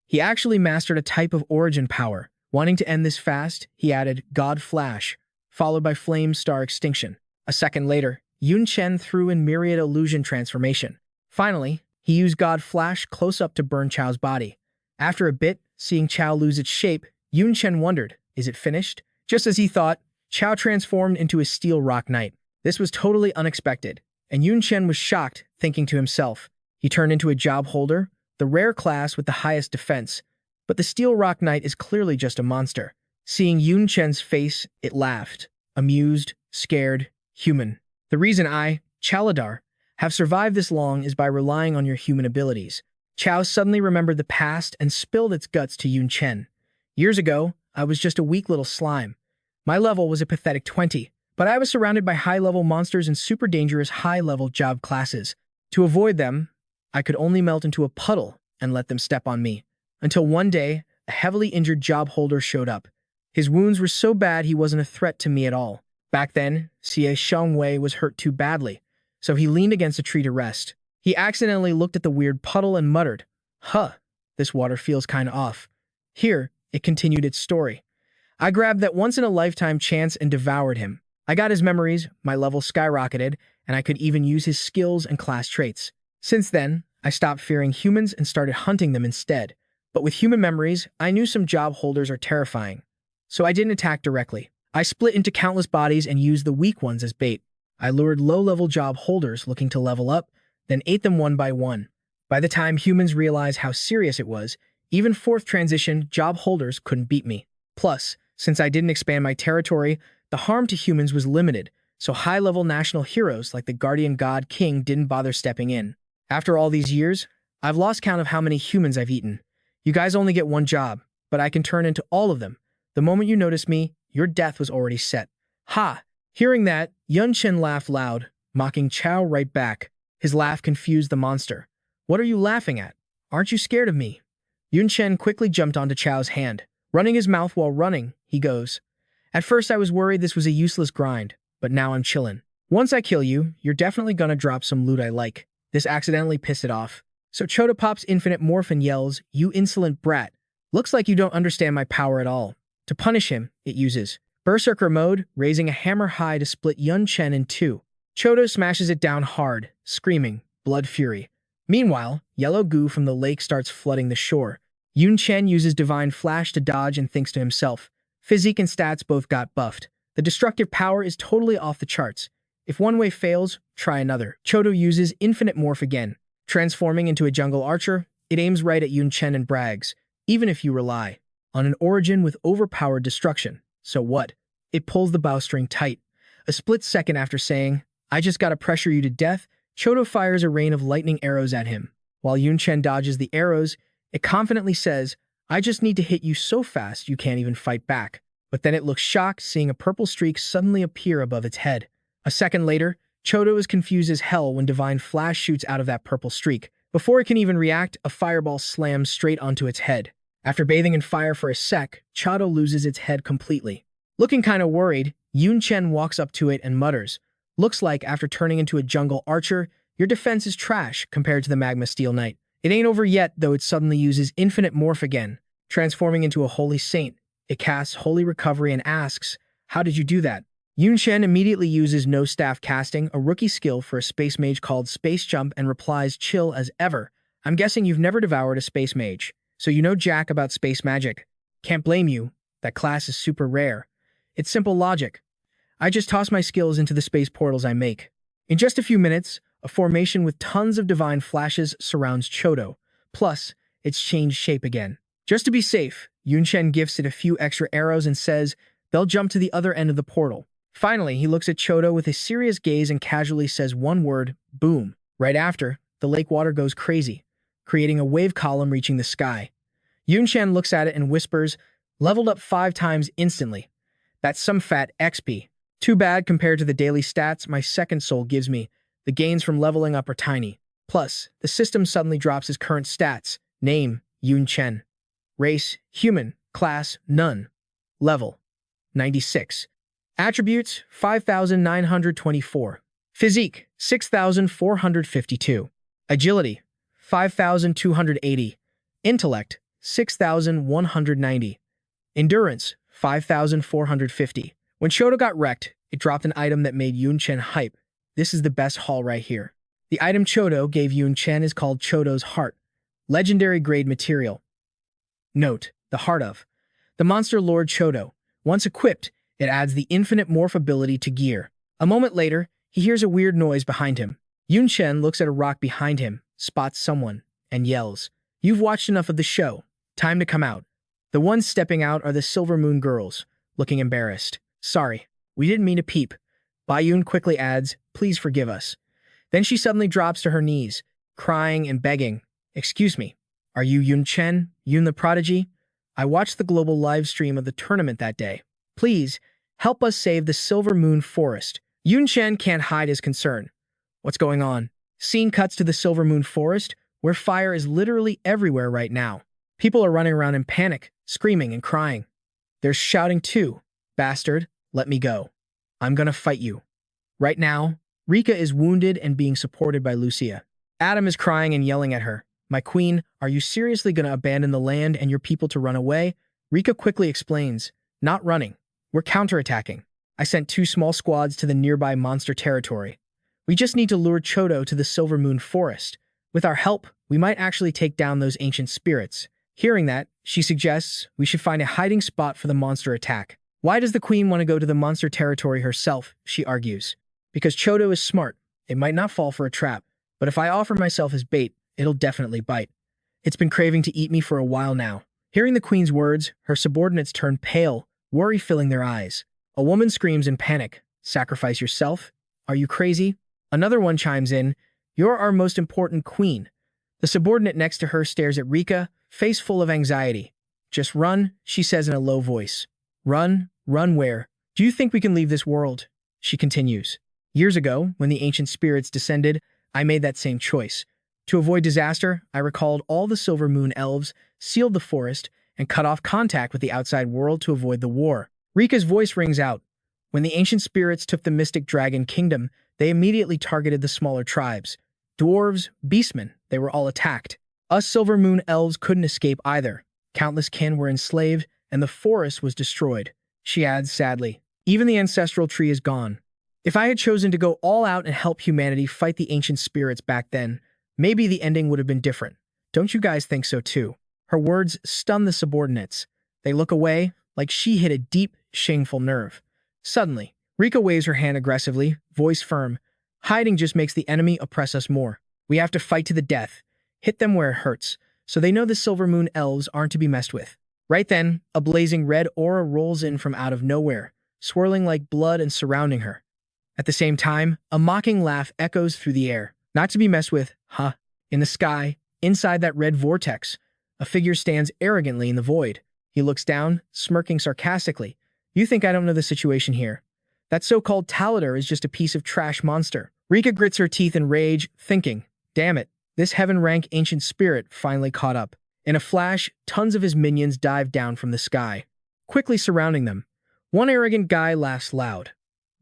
He actually mastered a type of origin power. Wanting to end this fast, he added God Flash, followed by Flame Star Extinction. A second later, Yun Chen threw in Myriad Illusion Transformation. Finally, he used God Flash close up to burn Chao's body. After a bit, seeing Chao lose its shape, Yun Chen wondered, is it finished? Just as he thought, Chao transformed into a Steel Rock Knight. This was totally unexpected, and Yun Chen was shocked, thinking to himself, he turned into a job holder, the rare class with the highest defense, but the Steel Rock Knight is clearly just a monster. Seeing Yun Chen's face, it laughed, amused, scared, human. "The reason I, Chaladur, have survived this long is by relying on your human abilities." Chao suddenly remembered the past and spilled its guts to Yun Chen. "Years ago, I was just a weak little slime. My level was a pathetic 20, but I was surrounded by high-level monsters and super dangerous high-level job classes. To avoid them, I could only melt into a puddle and let them step on me. Until one day, a heavily injured job holder showed up. His wounds were so bad he wasn't a threat to me at all. Back then, Xie Shengwei was hurt too badly, so he leaned against a tree to rest. He accidentally looked at the weird puddle and muttered, "Huh, this water feels kinda off." Here, it continued its story. "I grabbed that once-in-a-lifetime chance and devoured him. I got his memories, my level skyrocketed, and I could even use his skills and class traits. Since then, I stopped fearing humans and started hunting them instead. But with human memories, I knew some job holders are terrifying. So I didn't attack directly. I split into countless bodies and used the weak ones as bait. I lured low-level job holders looking to level up, then ate them one by one. By the time humans realized how serious it was, even 4th transition job holders couldn't beat me. Plus, Since I didn't expand my territory, the harm to humans was limited, so high-level national heroes like the Guardian God King didn't bother stepping in. After all these years, I've lost count of how many humans I've eaten. You guys only get one job, but I can turn into all of them. The moment you notice me, your death was already set. Ha! Hearing that, Yun Chen laughed loud, mocking Chow right back. His laugh confused the monster. What are you laughing at? Aren't you scared of me? Yun Chen quickly jumped onto Chow's hand. Running his mouth while running, he goes. At first I was worried this was a useless grind, but now I'm chillin'. Once I kill you, you're definitely gonna drop some loot I like. This accidentally pissed it off. So Chota pops infinite morph and yells, "You insolent brat. Looks like you don't understand my power at all." To punish him, it uses Berserker mode, raising a hammer high to split Yun Chen in two. Chodo smashes it down hard, screaming, blood fury. Meanwhile, yellow goo from the lake starts flooding the shore. Yun Chen uses Divine Flash to dodge and thinks to himself, physique and stats both got buffed. The destructive power is totally off the charts. If one way fails, try another. Chodo uses Infinite Morph again. Transforming into a jungle archer, it aims right at Yun Chen and brags, even if you rely on an origin with overpowered destruction. So what? It pulls the bowstring tight. A split second after saying, I just gotta pressure you to death, Chodo fires a rain of lightning arrows at him. While Yun Chen dodges the arrows, it confidently says, I just need to hit you so fast you can't even fight back. But then it looks shocked seeing a purple streak suddenly appear above its head. A second later, Chodo is confused as hell when Divine Flash shoots out of that purple streak. Before it can even react, a fireball slams straight onto its head. After bathing in fire for a sec, Chodo loses its head completely. Looking kinda worried, Yun Chen walks up to it and mutters, looks like after turning into a jungle archer, your defense is trash compared to the Magma Steel Knight. It ain't over yet, though it suddenly uses Infinite Morph again. Transforming into a holy saint, it casts Holy Recovery and asks, how did you do that? Yun Chen immediately uses No Staff Casting, a rookie skill for a space mage called Space Jump, and replies chill as ever. I'm guessing you've never devoured a space mage, so you know jack about space magic. Can't blame you, that class is super rare. It's simple logic. I just toss my skills into the space portals I make. In just a few minutes, a formation with tons of divine flashes surrounds Chodo. Plus, it's changed shape again. Just to be safe, Yun Chen gifts it a few extra arrows and says they'll jump to the other end of the portal. Finally, he looks at Chodo with a serious gaze and casually says one word, boom. Right after, the lake water goes crazy, creating a wave column reaching the sky. Yun Chen looks at it and whispers, leveled up 5 times instantly. That's some fat XP. Too bad compared to the daily stats my second soul gives me. The gains from leveling up are tiny. Plus, the system suddenly drops his current stats. Name, Yun Chen. Race, human. Class, none. Level, 96. Attributes, 5,924. Physique, 6,452. Agility, 5,280. Intellect, 6,190. Endurance, 5,450. When Chodo got wrecked, it dropped an item that made Yun Chen hype. This is the best haul right here. The item Chodo gave Yun Chen is called Chodo's Heart. Legendary grade material. Note, the heart of the monster Lord Chodo. Once equipped, it adds the infinite morph ability to gear. A moment later, he hears a weird noise behind him. Yun Chen looks at a rock behind him, spots someone, and yells, You've watched enough of the show. Time to come out. The ones stepping out are the Silver Moon girls, looking embarrassed. Sorry, we didn't mean to peep. Bayun quickly adds, please forgive us. Then she suddenly drops to her knees, crying and begging, excuse me, are you Yun Chen, Yun the Prodigy? I watched the global live stream of the tournament that day. Please, help us save the Silver Moon Forest. Yun Chen can't hide his concern. What's going on? Scene cuts to the Silver Moon Forest, where fire is literally everywhere right now. People are running around in panic, screaming and crying. There's shouting too. Bastard, let me go. I'm gonna fight you. Right now, Rika is wounded and being supported by Lucia. Adam is crying and yelling at her. My queen, are you seriously gonna abandon the land and your people to run away? Rika quickly explains, not running. We're counterattacking. I sent 2 small squads to the nearby monster territory. We just need to lure Chodo to the Silver Moon Forest. With our help, we might actually take down those ancient spirits. Hearing that, she suggests we should find a hiding spot for the monster attack. Why does the queen want to go to the monster territory herself, she argues. Because Chodo is smart. It might not fall for a trap, but if I offer myself as bait, it'll definitely bite. It's been craving to eat me for a while now. Hearing the queen's words, her subordinates turn pale, worry filling their eyes. A woman screams in panic, "Sacrifice yourself? Are you crazy?" Another one chimes in, "You're our most important queen." The subordinate next to her stares at Rika, face full of anxiety. "Just run," she says in a low voice. "Run? Run where? Do you think we can leave this world?" She continues. "Years ago, when the ancient spirits descended, I made that same choice. To avoid disaster, I recalled all the Silver Moon elves, sealed the forest, and cut off contact with the outside world to avoid the war." Rika's voice rings out. "When the ancient spirits took the mystic dragon kingdom, they immediately targeted the smaller tribes. Dwarves, beastmen, they were all attacked. Us Silver Moon elves couldn't escape either. Countless kin were enslaved, and the forest was destroyed." She adds sadly, "Even the ancestral tree is gone. If I had chosen to go all out and help humanity fight the ancient spirits back then, maybe the ending would have been different. Don't you guys think so too?" Her words stun the subordinates. They look away, like she hit a deep, shameful nerve. Suddenly, Rika waves her hand aggressively, voice firm. "Hiding just makes the enemy oppress us more. We have to fight to the death. Hit them where it hurts, so they know the Silver Moon elves aren't to be messed with." Right then, a blazing red aura rolls in from out of nowhere, swirling like blood and surrounding her. At the same time, a mocking laugh echoes through the air. "Not to be messed with, huh?" In the sky, inside that red vortex, a figure stands arrogantly in the void. He looks down, smirking sarcastically. "You think I don't know the situation here? That so-called Talator is just a piece of trash monster." Rika grits her teeth in rage, thinking, "Damn it, this heaven-rank ancient spirit finally caught up." In a flash, tons of his minions dive down from the sky, quickly surrounding them. One arrogant guy laughs loud.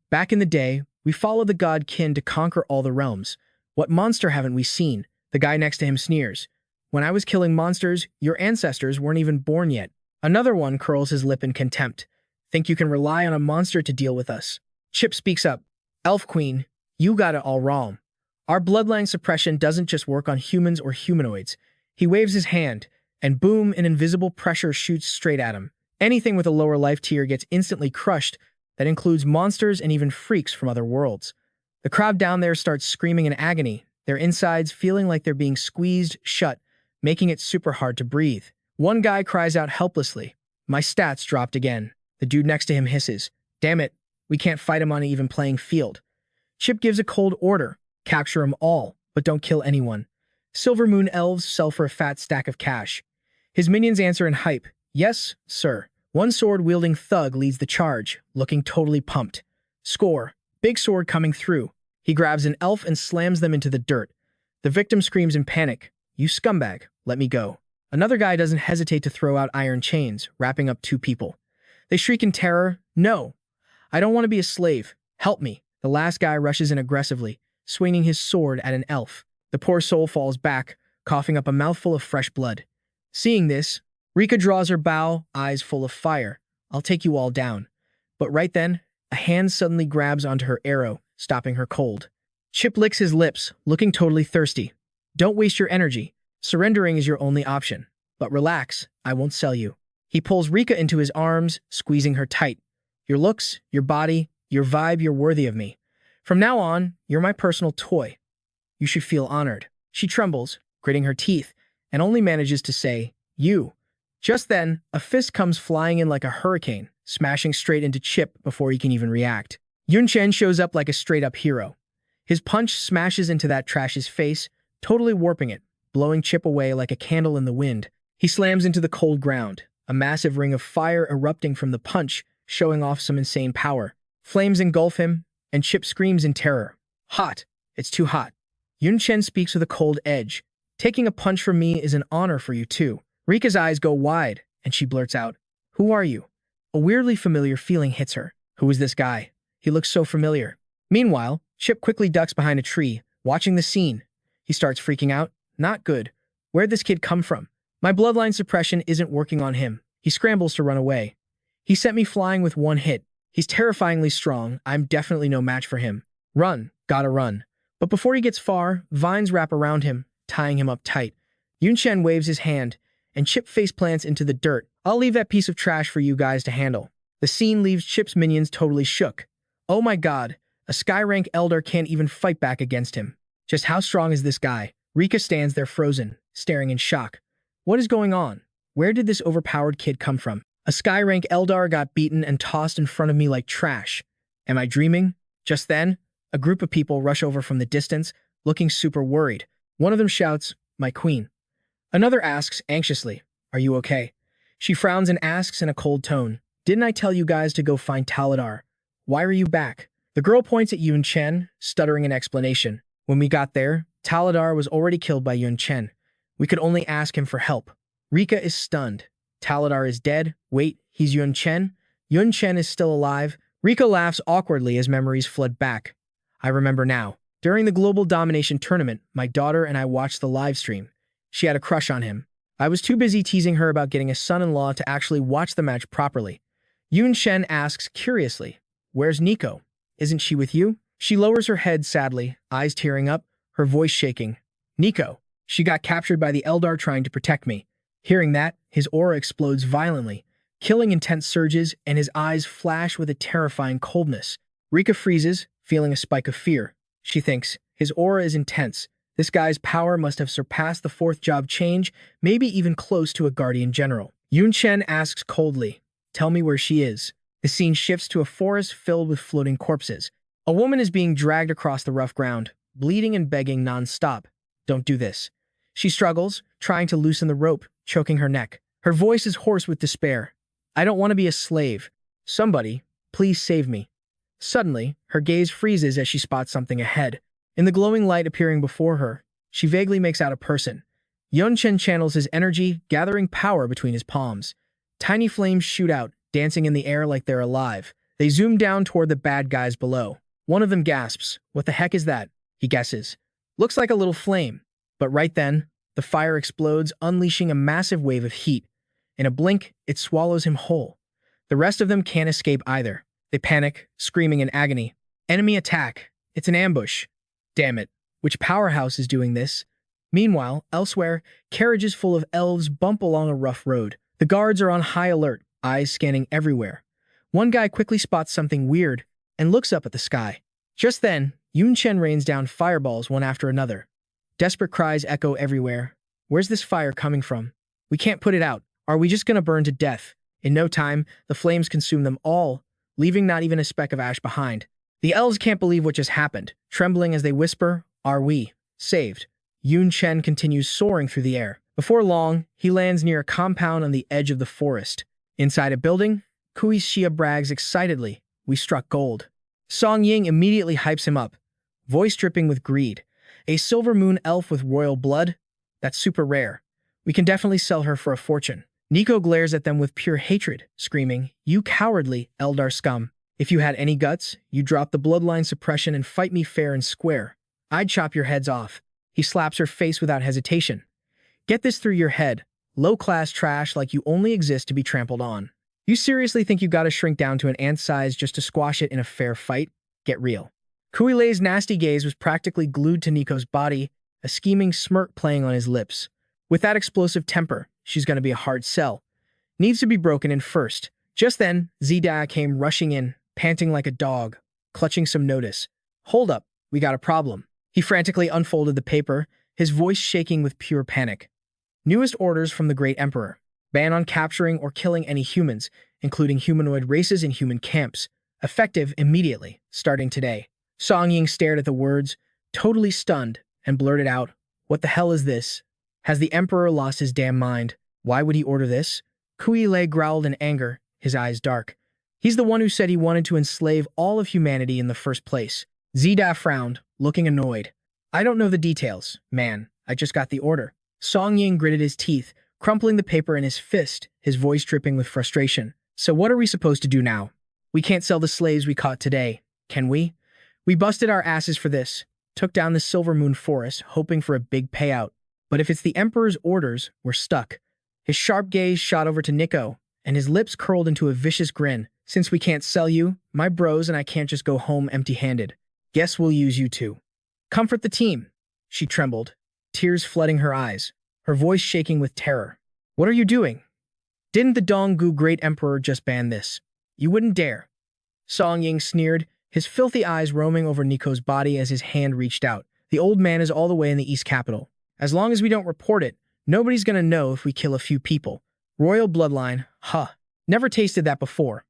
"Back in the day, we followed the god kin to conquer all the realms. What monster haven't we seen?" The guy next to him sneers. "When I was killing monsters, your ancestors weren't even born yet." Another one curls his lip in contempt. "Think you can rely on a monster to deal with us?" Chip speaks up. "Elf Queen, you got it all wrong. Our bloodline suppression doesn't just work on humans or humanoids." He waves his hand, and boom, an invisible pressure shoots straight at him. Anything with a lower life tier gets instantly crushed. That includes monsters and even freaks from other worlds. The crowd down there starts screaming in agony, their insides feeling like they're being squeezed shut, making it super hard to breathe. One guy cries out helplessly, "My stats dropped again." The dude next to him hisses, "Damn it, we can't fight him on an even playing field." Chip gives a cold order, "Capture them all, but don't kill anyone." Silver Moon elves sell for a fat stack of cash. His minions answer in hype, "Yes, sir." One sword-wielding thug leads the charge, looking totally pumped. Score, big sword coming through. He grabs an elf and slams them into the dirt. The victim screams in panic, "You scumbag, let me go." Another guy doesn't hesitate to throw out iron chains, wrapping up two people. They shriek in terror, "No, I don't want to be a slave. Help me." The last guy rushes in aggressively, swinging his sword at an elf. The poor soul falls back, coughing up a mouthful of fresh blood. Seeing this, Rika draws her bow, eyes full of fire. "I'll take you all down." But right then, a hand suddenly grabs onto her arrow, stopping her cold. Chip licks his lips, looking totally thirsty. "Don't waste your energy. Surrendering is your only option. But relax, I won't sell you." He pulls Rika into his arms, squeezing her tight. "Your looks, your body, your vibe, you're worthy of me. From now on, you're my personal toy. You should feel honored." She trembles, gritting her teeth, and only manages to say, "You." Just then, a fist comes flying in like a hurricane, smashing straight into Chip before he can even react. Yun Chen shows up like a straight-up hero. His punch smashes into that trash's face, totally warping it, blowing Chip away like a candle in the wind. He slams into the cold ground, a massive ring of fire erupting from the punch, showing off some insane power. Flames engulf him, and Chip screams in terror. "Hot! It's too hot." Yun Chen speaks with a cold edge. "Taking a punch from me is an honor for you too." Rika's eyes go wide, and she blurts out, "Who are you?" A weirdly familiar feeling hits her. Who is this guy? He looks so familiar. Meanwhile, Chip quickly ducks behind a tree, watching the scene. He starts freaking out. Not good. Where'd this kid come from? My bloodline suppression isn't working on him. He scrambles to run away. He sent me flying with one hit. He's terrifyingly strong. I'm definitely no match for him. Run. Gotta run. But before he gets far, vines wrap around him, tying him up tight. Yun Chen waves his hand, and Chip faceplants into the dirt. "I'll leave that piece of trash for you guys to handle." The scene leaves Chip's minions totally shook. Oh my god, a Sky-rank elder can't even fight back against him. Just how strong is this guy? Rika stands there frozen, staring in shock. What is going on? Where did this overpowered kid come from? A sky rank Eldar got beaten and tossed in front of me like trash. Am I dreaming? Just then, a group of people rush over from the distance, looking super worried. One of them shouts, "My queen." Another asks anxiously, "Are you okay?" She frowns and asks in a cold tone, "Didn't I tell you guys to go find Taladar? Why are you back?" The girl points at Yun Chen, stuttering an explanation. When we got there, Taladar was already killed by Yun Chen. We could only ask him for help. Rika is stunned. Taladar is dead. Wait, he's Yun Chen? Yun Chen is still alive. Rika laughs awkwardly as memories flood back. I remember now. During the Global Domination Tournament, my daughter and I watched the live stream. She had a crush on him. I was too busy teasing her about getting a son-in-law to actually watch the match properly. Yun Chen asks curiously, "Where's Nico? Isn't she with you?" She lowers her head sadly, eyes tearing up, her voice shaking. "Nico. She got captured by the Eldar trying to protect me." Hearing that, his aura explodes violently, killing intense surges, and his eyes flash with a terrifying coldness. Rika freezes, feeling a spike of fear. She thinks, his aura is intense. This guy's power must have surpassed the fourth job change, maybe even close to a guardian general. Yun Chen asks coldly, "Tell me where she is." The scene shifts to a forest filled with floating corpses. A woman is being dragged across the rough ground, bleeding and begging non-stop. "Don't do this." She struggles, trying to loosen the rope, choking her neck. Her voice is hoarse with despair. "I don't want to be a slave. Somebody, please save me." Suddenly, her gaze freezes as she spots something ahead. In the glowing light appearing before her, she vaguely makes out a person. Yun Chen channels his energy, gathering power between his palms. Tiny flames shoot out, dancing in the air like they're alive. They zoom down toward the bad guys below. One of them gasps, "What the heck is that?" He guesses. "Looks like a little flame." But right then, the fire explodes, unleashing a massive wave of heat. In a blink, it swallows him whole. The rest of them can't escape either. They panic, screaming in agony. Enemy attack. It's an ambush. Damn it. Which powerhouse is doing this? Meanwhile, elsewhere, carriages full of elves bump along a rough road. The guards are on high alert, eyes scanning everywhere. One guy quickly spots something weird and looks up at the sky. Just then, Yun Chen rains down fireballs one after another. Desperate cries echo everywhere. "Where's this fire coming from? We can't put it out. Are we just gonna burn to death?" In no time, the flames consume them all, leaving not even a speck of ash behind. The elves can't believe what just happened, trembling as they whisper, "Are we saved?" Yun Chen continues soaring through the air. Before long, he lands near a compound on the edge of the forest. Inside a building, Kui Xia brags excitedly, "We struck gold." Song Ying immediately hypes him up, voice dripping with greed. "A silver moon elf with royal blood? That's super rare. We can definitely sell her for a fortune." Nico glares at them with pure hatred, screaming, "You cowardly Eldar scum. If you had any guts, you'd drop the bloodline suppression and fight me fair and square. I'd chop your heads off." He slaps her face without hesitation. "Get this through your head. Low-class trash like you only exist to be trampled on. You seriously think you gotta shrink down to an ant's size just to squash it in a fair fight? Get real." Kuilei's nasty gaze was practically glued to Nico's body, a scheming smirk playing on his lips. With that explosive temper, she's gonna be a hard sell. Needs to be broken in first. Just then, Zida came rushing in, panting like a dog, clutching some notice. "Hold up, we got a problem." He frantically unfolded the paper, his voice shaking with pure panic. Newest orders from the Great Emperor. Ban on capturing or killing any humans, including humanoid races in human camps. Effective immediately, starting today. Song Ying stared at the words, totally stunned, and blurted out, "What the hell is this? Has the Emperor lost his damn mind? Why would he order this?" Kuilei growled in anger, his eyes dark. "He's the one who said he wanted to enslave all of humanity in the first place." Zida frowned, looking annoyed. "I don't know the details, man. I just got the order." Song Ying gritted his teeth, crumpling the paper in his fist, his voice dripping with frustration. "So what are we supposed to do now? We can't sell the slaves we caught today, can we? We busted our asses for this, took down the Silver Moon Forest, hoping for a big payout. But if it's the Emperor's orders, we're stuck." His sharp gaze shot over to Nico, and his lips curled into a vicious grin. "Since we can't sell you, my bros and I can't just go home empty-handed. Guess we'll use you too. Comfort the team." She trembled, tears flooding her eyes, her voice shaking with terror. "What are you doing? Didn't the Donggu Great Emperor just ban this? You wouldn't dare." Song Ying sneered, his filthy eyes roaming over Nico's body as his hand reached out. "The old man is all the way in the East Capital. As long as we don't report it, nobody's gonna know if we kill a few people. Royal bloodline, huh." Never tasted that before.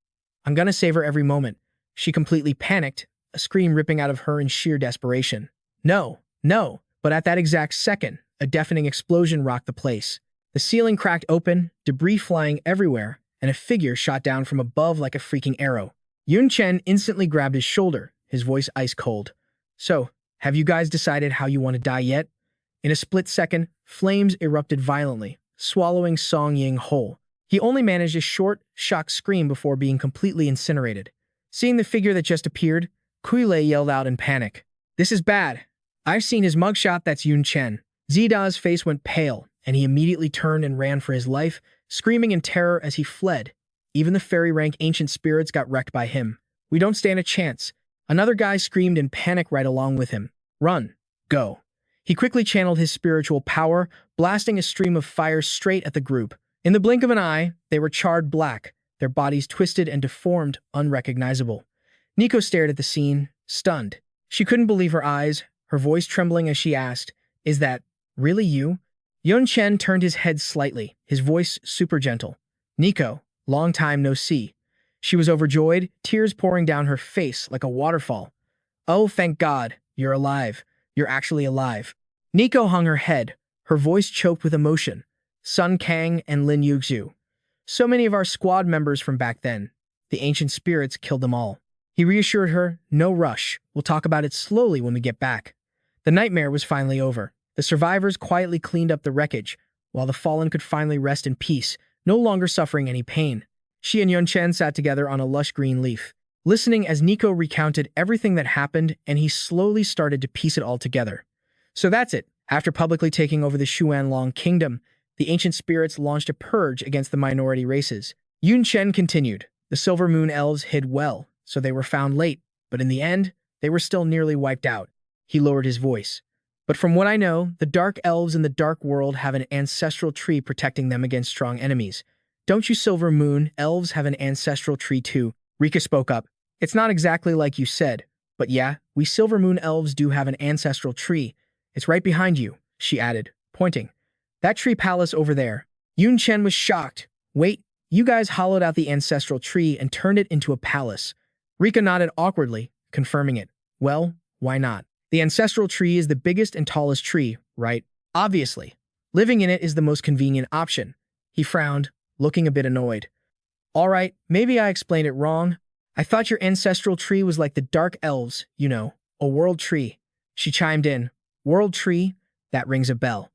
I'm gonna savor every moment. She completely panicked, a scream ripping out of her in sheer desperation. No, no, but at that exact second, a deafening explosion rocked the place. The ceiling cracked open, debris flying everywhere, and a figure shot down from above like a freaking arrow. Yun Chen instantly grabbed his shoulder, his voice ice cold. So, have you guys decided how you want to die yet? In a split second, flames erupted violently, swallowing Song Ying whole. He only managed a short, shocked scream before being completely incinerated. Seeing the figure that just appeared, Kuilei yelled out in panic. This is bad. I've seen his mugshot, that's Yun Chen. Zida's face went pale, and he immediately turned and ran for his life, screaming in terror as he fled. Even the fairy rank ancient spirits got wrecked by him. We don't stand a chance. Another guy screamed in panic right along with him. Run. Go. He quickly channeled his spiritual power, blasting a stream of fire straight at the group. In the blink of an eye, they were charred black, their bodies twisted and deformed, unrecognizable. Nico stared at the scene, stunned. She couldn't believe her eyes, her voice trembling as she asked, "Is that really you?" Yun Chen turned his head slightly, his voice super gentle. "Nico, long time no see." She was overjoyed, tears pouring down her face like a waterfall. "Oh, thank God, you're alive. You're actually alive." Nico hung her head, her voice choked with emotion. Sun Kang and Lin Yuxu. So many of our squad members from back then. The ancient spirits killed them all. He reassured her, "No rush. We'll talk about it slowly when we get back." The nightmare was finally over. The survivors quietly cleaned up the wreckage, while the fallen could finally rest in peace, no longer suffering any pain. She and Yun Chen sat together on a lush green leaf, listening as Nico recounted everything that happened, and he slowly started to piece it all together. So that's it. After publicly taking over the Xuanlong Kingdom, the ancient spirits launched a purge against the minority races. Yun Chen continued. The Silver Moon Elves hid well, so they were found late, but in the end, they were still nearly wiped out. He lowered his voice. But from what I know, the Dark Elves in the Dark World have an ancestral tree protecting them against strong enemies. Don't you Silver Moon Elves have an ancestral tree too? Rika spoke up. It's not exactly like you said, but yeah, we Silver Moon Elves do have an ancestral tree. It's right behind you, she added, pointing. That tree palace over there. Yun Chen was shocked. Wait, you guys hollowed out the ancestral tree and turned it into a palace. Rika nodded awkwardly, confirming it. Well, why not? The ancestral tree is the biggest and tallest tree, right? Obviously. Living in it is the most convenient option. He frowned, looking a bit annoyed. All right, maybe I explained it wrong. I thought your ancestral tree was like the Dark Elves, you know, a world tree. She chimed in. World tree? That rings a bell.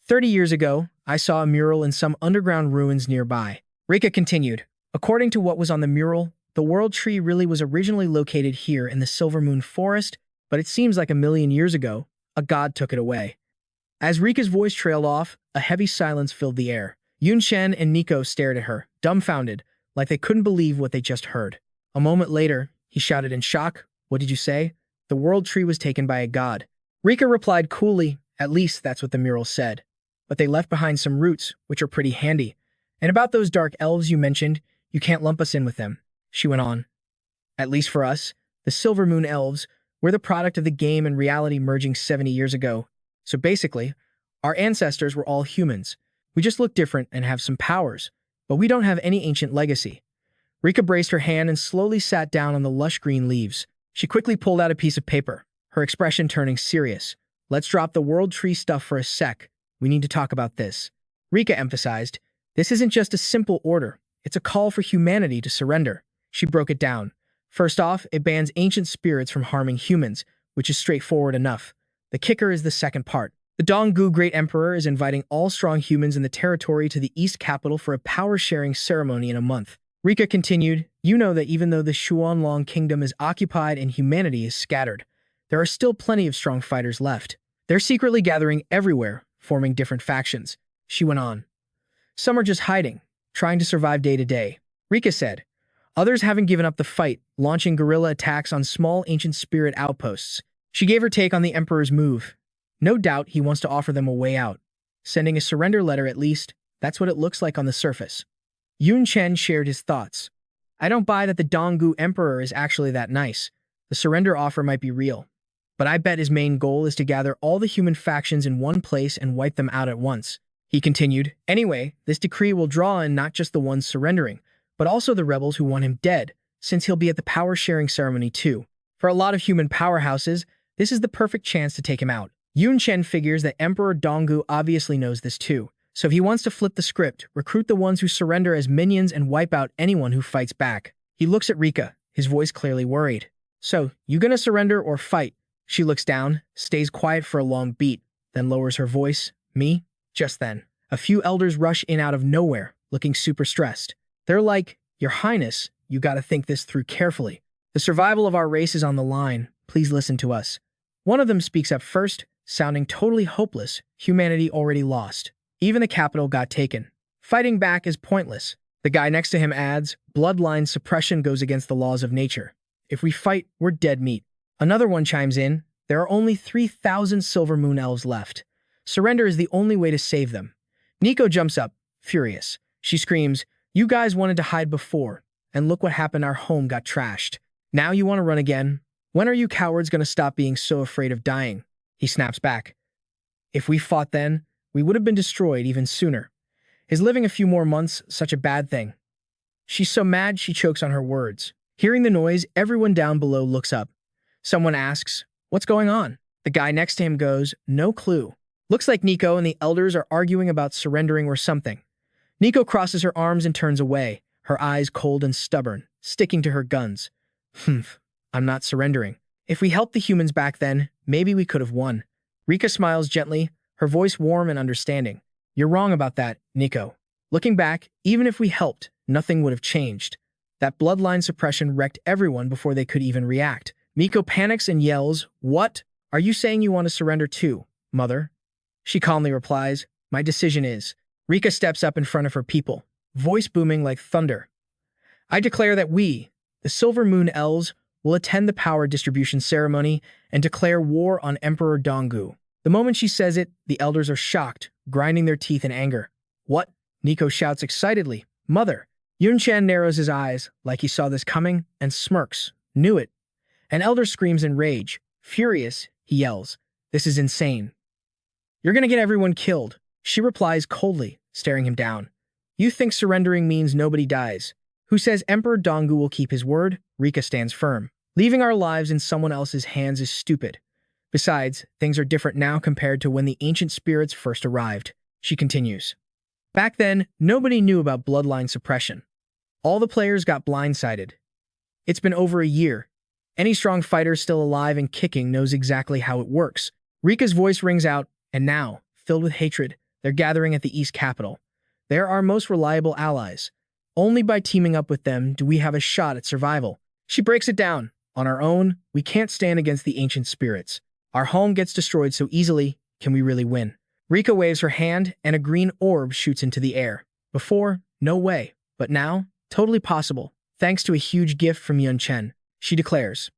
30 years ago, I saw a mural in some underground ruins nearby. Rika continued. According to what was on the mural, the world tree really was originally located here in the Silver Moon Forest, but it seems like a million years ago, a god took it away. As Rika's voice trailed off, a heavy silence filled the air. Yun Chen and Nico stared at her, dumbfounded, like they couldn't believe what they just heard. A moment later, he shouted in shock, "What did you say?" The world tree was taken by a god. Rika replied coolly, "At least that's what the mural said. But they left behind some roots, which are pretty handy. And about those dark elves you mentioned, you can't lump us in with them," she went on. "At least for us, the Silver Moon Elves, we're the product of the game and reality merging 70 years ago. So basically, our ancestors were all humans. We just look different and have some powers, but we don't have any ancient legacy." Rika braced her hand and slowly sat down on the lush green leaves. She quickly pulled out a piece of paper, her expression turning serious. "Let's drop the world tree stuff for a sec. We need to talk about this." Rika emphasized, "This isn't just a simple order. It's a call for humanity to surrender." She broke it down. First off, it bans ancient spirits from harming humans, which is straightforward enough. The kicker is the second part. The Donggu Great Emperor is inviting all strong humans in the territory to the East Capital for a power-sharing ceremony in a month. Rika continued, "You know that even though the Xuanlong Kingdom is occupied and humanity is scattered, there are still plenty of strong fighters left. They're secretly gathering everywhere, forming different factions." She went on. "Some are just hiding, trying to survive day to day," Rika said. "Others haven't given up the fight, launching guerrilla attacks on small ancient spirit outposts." She gave her take on the Emperor's move. No doubt he wants to offer them a way out. Sending a surrender letter at least, that's what it looks like on the surface. Yun Chen shared his thoughts. "I don't buy that the Donggu Emperor is actually that nice. The surrender offer might be real. But I bet his main goal is to gather all the human factions in one place and wipe them out at once." He continued, "Anyway, this decree will draw in not just the ones surrendering, but also the rebels who want him dead, since he'll be at the power-sharing ceremony too. For a lot of human powerhouses, this is the perfect chance to take him out. Yun Chen figures that Emperor Donggu obviously knows this too, so if he wants to flip the script, recruit the ones who surrender as minions and wipe out anyone who fights back. He looks at Rika, his voice clearly worried. So, you gonna surrender or fight? She looks down, stays quiet for a long beat, then lowers her voice. Me? Just then, a few elders rush in out of nowhere, looking super stressed. They're like, Your Highness, you gotta think this through carefully. The survival of our race is on the line. Please listen to us. One of them speaks up first, sounding totally hopeless. Humanity already lost. Even the capital got taken. Fighting back is pointless. The guy next to him adds, bloodline suppression goes against the laws of nature. If we fight, we're dead meat. Another one chimes in, there are only 3,000 Silver Moon elves left. Surrender is the only way to save them. Nico jumps up, furious. She screams, you guys wanted to hide before, and look what happened, our home got trashed. Now you want to run again? When are you cowards going to stop being so afraid of dying? He snaps back. If we fought then, we would have been destroyed even sooner. Is living a few more months such a bad thing? She's so mad she chokes on her words. Hearing the noise, everyone down below looks up. Someone asks, what's going on? The guy next to him goes, no clue. Looks like Nico and the elders are arguing about surrendering or something. Nico crosses her arms and turns away, her eyes cold and stubborn, sticking to her guns. I'm not surrendering. If we helped the humans back then, maybe we could have won. Rika smiles gently, her voice warm and understanding. You're wrong about that, Nico. Looking back, even if we helped, nothing would have changed. That bloodline suppression wrecked everyone before they could even react. Nico panics and yells, what? Are you saying you want to surrender too, mother? She calmly replies, my decision is. Rika steps up in front of her people, voice booming like thunder. I declare that we, the Silver Moon Elves, will attend the power distribution ceremony and declare war on Emperor Donggu. The moment she says it, the elders are shocked, grinding their teeth in anger. What? Nico shouts excitedly. Mother! Yun Chen narrows his eyes, like he saw this coming, and smirks. Knew it. An elder screams in rage. Furious, he yells. This is insane. You're gonna get everyone killed. She replies coldly, staring him down. You think surrendering means nobody dies. Who says Emperor Donggu will keep his word? Rika stands firm. Leaving our lives in someone else's hands is stupid. Besides, things are different now compared to when the ancient spirits first arrived. She continues. Back then, nobody knew about bloodline suppression. All the players got blindsided. It's been over a year. Any strong fighter still alive and kicking knows exactly how it works. Rika's voice rings out, and now, filled with hatred, they're gathering at the East Capital. They're our most reliable allies. Only by teaming up with them do we have a shot at survival. She breaks it down. On our own, we can't stand against the ancient spirits. Our home gets destroyed so easily, can we really win? Rika waves her hand, and a green orb shoots into the air. Before, no way. But now, totally possible, thanks to a huge gift from Yun Chen. She declares,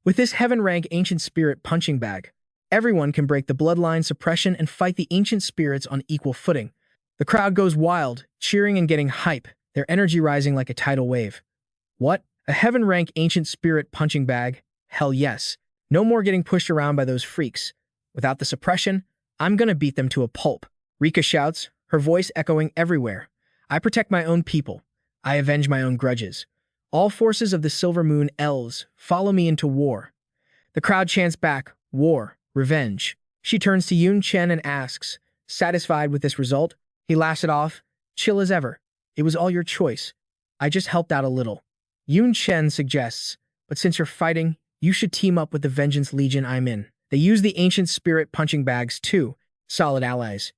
with this heaven-rank ancient spirit punching bag, everyone can break the bloodline suppression and fight the ancient spirits on equal footing. The crowd goes wild, cheering and getting hype, their energy rising like a tidal wave. What? A heaven-rank ancient spirit punching bag? Hell yes. No more getting pushed around by those freaks. Without the suppression, I'm gonna beat them to a pulp. Rika shouts, her voice echoing everywhere. I protect my own people. I avenge my own grudges. All forces of the Silver Moon Elves, follow me into war. The crowd chants back, war, revenge. She turns to Yun Chen and asks, satisfied with this result? He laughs it off, chill as ever. It was all your choice. I just helped out a little. Yun Chen suggests, but since you're fighting, you should team up with the Vengeance Legion I'm in. They use the ancient spirit punching bags too. Solid allies.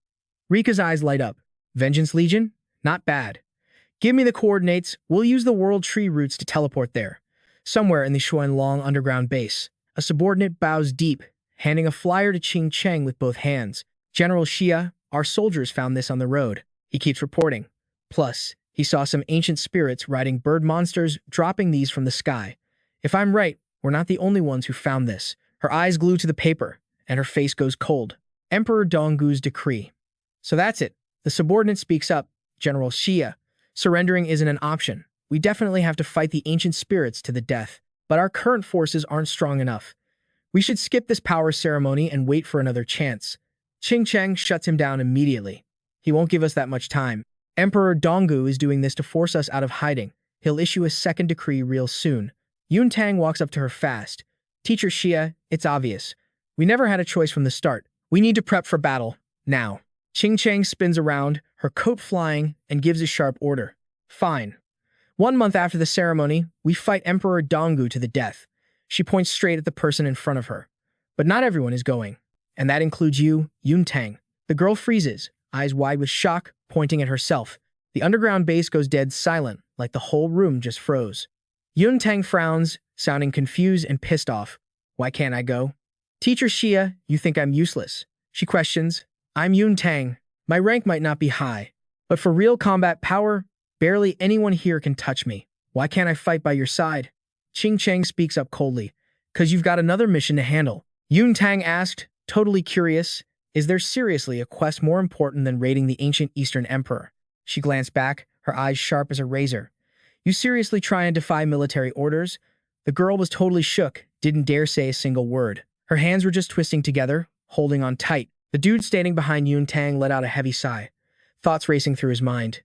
Rika's eyes light up. Vengeance Legion? Not bad. Give me the coordinates. We'll use the world tree roots to teleport there. Somewhere in the Xuanlong underground base, a subordinate bows deep, handing a flyer to Qing Cheng with both hands. General Xia, our soldiers found this on the road. He keeps reporting. Plus, he saw some ancient spirits riding bird monsters, dropping these from the sky. If I'm right, we're not the only ones who found this. Her eyes glue to the paper, and her face goes cold. Emperor Donggu's decree. So that's it. The subordinate speaks up. General Xia. Surrendering isn't an option. We definitely have to fight the ancient spirits to the death. But our current forces aren't strong enough. We should skip this power ceremony and wait for another chance. Qing Cheng shuts him down immediately. He won't give us that much time. Emperor Donggu is doing this to force us out of hiding. He'll issue a second decree real soon. Yun Tang walks up to her fast. Teacher Xia, it's obvious. We never had a choice from the start. We need to prep for battle. Now. Qing Chang spins around, her coat flying, and gives a sharp order. Fine. 1 month after the ceremony, we fight Emperor Donggu to the death. She points straight at the person in front of her. But not everyone is going. And that includes you, Yun Tang. The girl freezes, eyes wide with shock, pointing at herself. The underground base goes dead silent, like the whole room just froze. Yun Tang frowns, sounding confused and pissed off. Why can't I go? Teacher Xia, you think I'm useless? She questions. I'm Yun Tang. My rank might not be high, but for real combat power, barely anyone here can touch me. Why can't I fight by your side? Qing Chang speaks up coldly. 'Cause you've got another mission to handle. Yun Tang asked, totally curious, is there seriously a quest more important than raiding the ancient Eastern Emperor? She glanced back, her eyes sharp as a razor. You seriously try and defy military orders? The girl was totally shook, didn't dare say a single word. Her hands were just twisting together, holding on tight. The dude standing behind Yun Tang let out a heavy sigh, thoughts racing through his mind.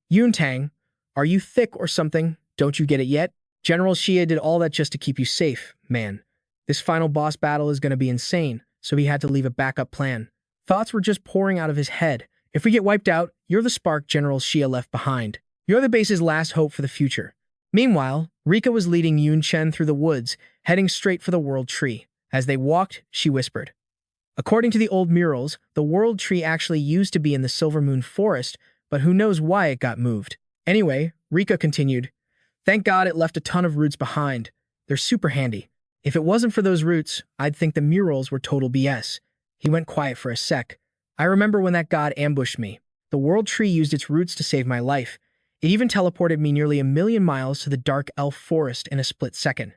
Yun Tang, are you thick or something? Don't you get it yet? General Xia did all that just to keep you safe, man. This final boss battle is going to be insane, so he had to leave a backup plan. Thoughts were just pouring out of his head. If we get wiped out, you're the spark General Xia left behind. You're the base's last hope for the future. Meanwhile, Rika was leading Yun Chen through the woods, heading straight for the World Tree. As they walked, she whispered. According to the old murals, the World Tree actually used to be in the Silver Moon Forest, but who knows why it got moved. Anyway, Rika continued, thank God it left a ton of roots behind. They're super handy. If it wasn't for those roots, I'd think the murals were total BS. He went quiet for a sec. I remember when that god ambushed me. The World Tree used its roots to save my life. It even teleported me nearly 1,000,000 miles to the dark elf forest in a split second.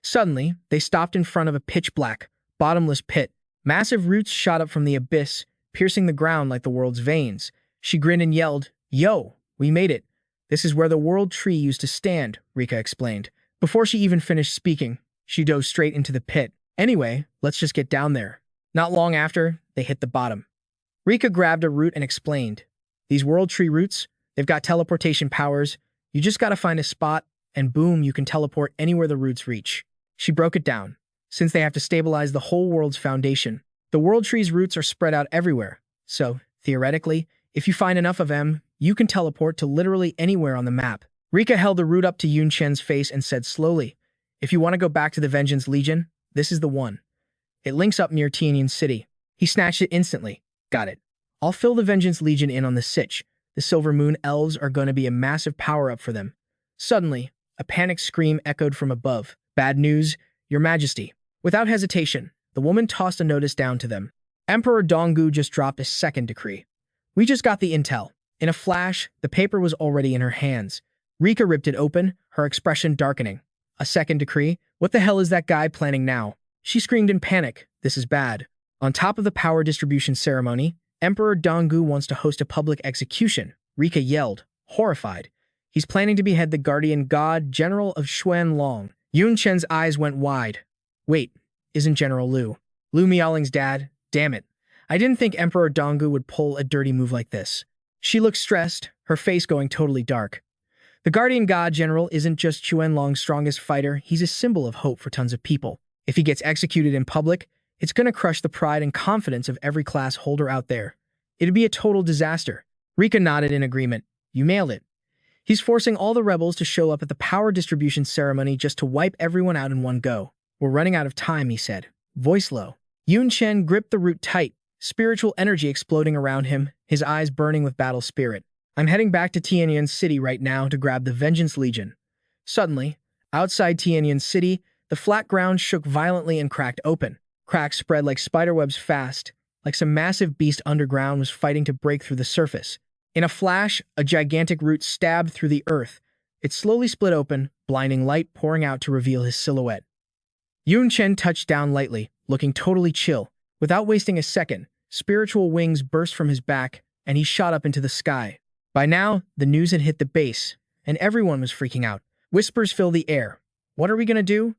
Suddenly, they stopped in front of a pitch-black, bottomless pit. Massive roots shot up from the abyss, piercing the ground like the world's veins. She grinned and yelled, Yo, we made it. This is where the World Tree used to stand, Rika explained. Before she even finished speaking, she dove straight into the pit. Anyway, let's just get down there. Not long after, they hit the bottom. Rika grabbed a root and explained, these World Tree roots, they've got teleportation powers. You just gotta find a spot, and boom, you can teleport anywhere the roots reach. She broke it down. Since they have to stabilize the whole world's foundation, the World Tree's roots are spread out everywhere. So, theoretically, if you find enough of them, you can teleport to literally anywhere on the map. Rika held the root up to Yun Chen's face and said slowly, if you want to go back to the Vengeance Legion, this is the one. It links up near Tianyan City. He snatched it instantly. Got it. I'll fill the Vengeance Legion in on the sitch. The Silver Moon Elves are going to be a massive power-up for them. Suddenly, a panicked scream echoed from above. Bad news, Your Majesty. Without hesitation, the woman tossed a notice down to them. Emperor Donggu just dropped a second decree. We just got the intel. In a flash, the paper was already in her hands. Rika ripped it open, her expression darkening. A second decree? What the hell is that guy planning now? She screamed in panic. This is bad. On top of the power distribution ceremony, Emperor Donggu wants to host a public execution. Rika yelled, horrified. He's planning to behead the guardian god, General of Xuanlong. Yun Chen's eyes went wide. Wait, isn't General Liu Miaoling's dad? Damn it. I didn't think Emperor Donggu would pull a dirty move like this. She looked stressed, her face going totally dark. The guardian god general isn't just Xuanlong's strongest fighter, he's a symbol of hope for tons of people. If he gets executed in public, it's gonna crush the pride and confidence of every class holder out there. It'd be a total disaster. Rika nodded in agreement. You nailed it. He's forcing all the rebels to show up at the power distribution ceremony just to wipe everyone out in one go. We're running out of time, he said, voice low. Yun Chen gripped the root tight, spiritual energy exploding around him, his eyes burning with battle spirit. I'm heading back to Tianyan City right now to grab the Vengeance Legion. Suddenly, outside Tianyan City, the flat ground shook violently and cracked open. Cracks spread like spiderwebs fast, like some massive beast underground was fighting to break through the surface. In a flash, a gigantic root stabbed through the earth. It slowly split open, blinding light pouring out to reveal his silhouette. Yun Chen touched down lightly, looking totally chill. Without wasting a second, spiritual wings burst from his back, and he shot up into the sky. By now, the news had hit the base, and everyone was freaking out. Whispers filled the air. What are we gonna do?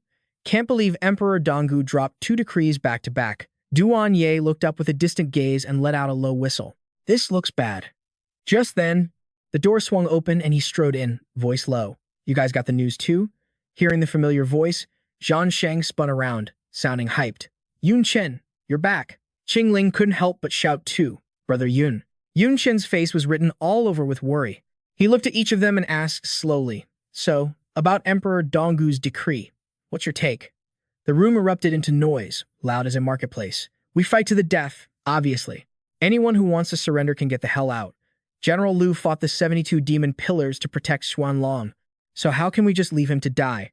Can't believe Emperor Donggu dropped 2 decrees back to back. Duan Ye looked up with a distant gaze and let out a low whistle. This looks bad. Just then, the door swung open and he strode in, voice low. You guys got the news too? Hearing the familiar voice, Zhan Sheng spun around, sounding hyped. Yun Chen, you're back. Qingling couldn't help but shout too. Brother Yun. Yun Chen's face was written all over with worry. He looked at each of them and asked slowly, "So, about Emperor Donggu's decree, what's your take?" The room erupted into noise, loud as a marketplace. "We fight to the death, obviously. Anyone who wants to surrender can get the hell out. General Liu fought the 72 demon pillars to protect Xuanlong, so how can we just leave him to die?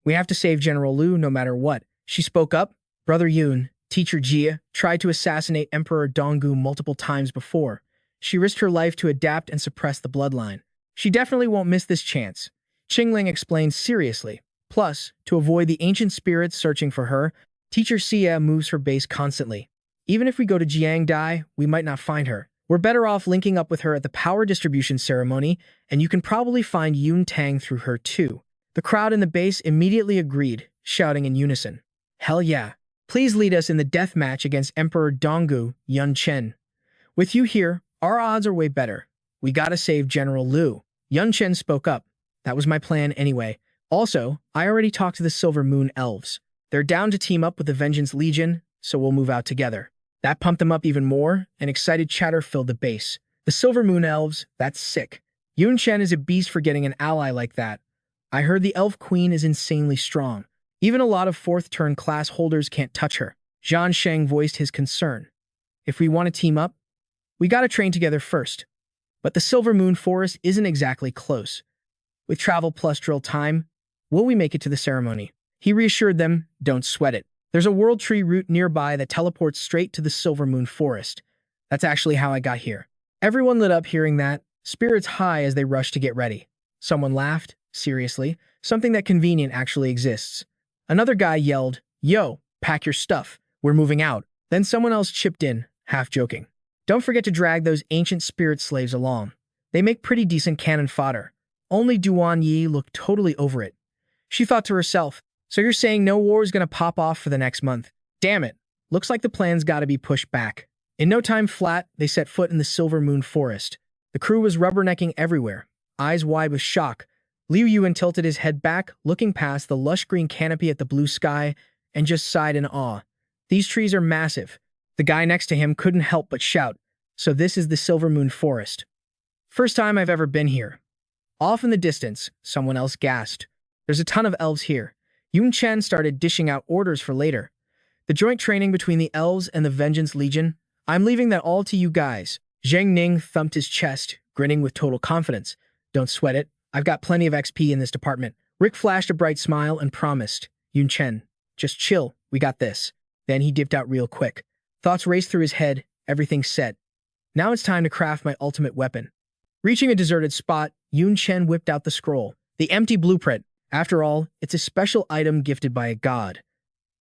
We have to save General Liu no matter what." She spoke up. Brother Yun, Teacher Jia, tried to assassinate Emperor Donggu multiple times before. She risked her life to adapt and suppress the bloodline. She definitely won't miss this chance. Qingling explained seriously. Plus, to avoid the ancient spirits searching for her, Teacher Xia moves her base constantly. Even if we go to Jiangdai, we might not find her. We're better off linking up with her at the power distribution ceremony, and you can probably find Yun Tang through her too. The crowd in the base immediately agreed, shouting in unison. Hell yeah. Please lead us in the death match against Emperor Donggu, Yun Chen. With you here, our odds are way better. We gotta save General Liu. Yun Chen spoke up. That was my plan anyway. Also, I already talked to the Silver Moon Elves. They're down to team up with the Vengeance Legion, so we'll move out together. That pumped them up even more, and excited chatter filled the base. The Silver Moon Elves, that's sick. Yun Chen is a beast for getting an ally like that. I heard the Elf Queen is insanely strong. Even a lot of fourth-turn class holders can't touch her. Zhan Sheng voiced his concern. If we want to team up, we gotta train together first. But the Silver Moon Forest isn't exactly close. With travel plus drill time, will we make it to the ceremony? He reassured them, don't sweat it. There's a World Tree route nearby that teleports straight to the Silver Moon Forest. That's actually how I got here. Everyone lit up hearing that, spirits high as they rushed to get ready. Someone laughed, seriously, something that convenient actually exists. Another guy yelled, "Yo, pack your stuff, we're moving out." Then someone else chipped in, half joking. Don't forget to drag those ancient spirit slaves along. They make pretty decent cannon fodder. Only Duan Yi looked totally over it. She thought to herself, so you're saying no war is gonna pop off for the next month? Damn it, looks like the plan's gotta be pushed back. In no time flat, they set foot in the Silver Moon Forest. The crew was rubbernecking everywhere, eyes wide with shock. Liu Yuan tilted his head back, looking past the lush green canopy at the blue sky, and just sighed in awe. These trees are massive. The guy next to him couldn't help but shout, so this is the Silver Moon Forest. First time I've ever been here. Off in the distance, someone else gasped. There's a ton of elves here. Yun Chen started dishing out orders for later. The joint training between the elves and the Vengeance Legion, I'm leaving that all to you guys. Zheng Ning thumped his chest, grinning with total confidence. Don't sweat it. I've got plenty of XP in this department. Rick flashed a bright smile and promised, Yun Chen, just chill, we got this. Then he dipped out real quick. Thoughts raced through his head, everything set. Now it's time to craft my ultimate weapon. Reaching a deserted spot, Yun Chen whipped out the scroll, the empty blueprint. After all, it's a special item gifted by a god.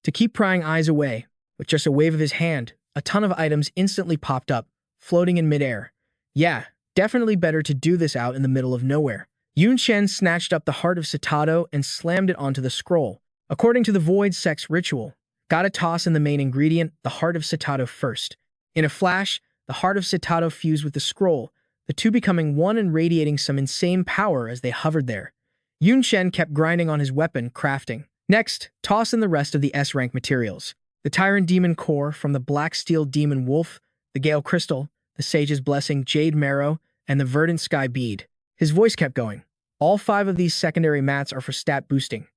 To keep prying eyes away, with just a wave of his hand, a ton of items instantly popped up, floating in midair. Yeah, definitely better to do this out in the middle of nowhere. Yun Chen snatched up the Heart of Citato and slammed it onto the scroll. According to the Void Sex ritual, gotta toss in the main ingredient, the Heart of Citato first. In a flash, the Heart of Citato fused with the scroll, the two becoming one and radiating some insane power as they hovered there. Yun Chen kept grinding on his weapon, crafting. Next, toss in the rest of the S-rank materials. The Tyrant Demon Core from the Black Steel Demon Wolf, the Gale Crystal, the Sage's Blessing Jade Marrow, and the Verdant Sky Bead. His voice kept going. All 5 of these secondary mats are for stat boosting.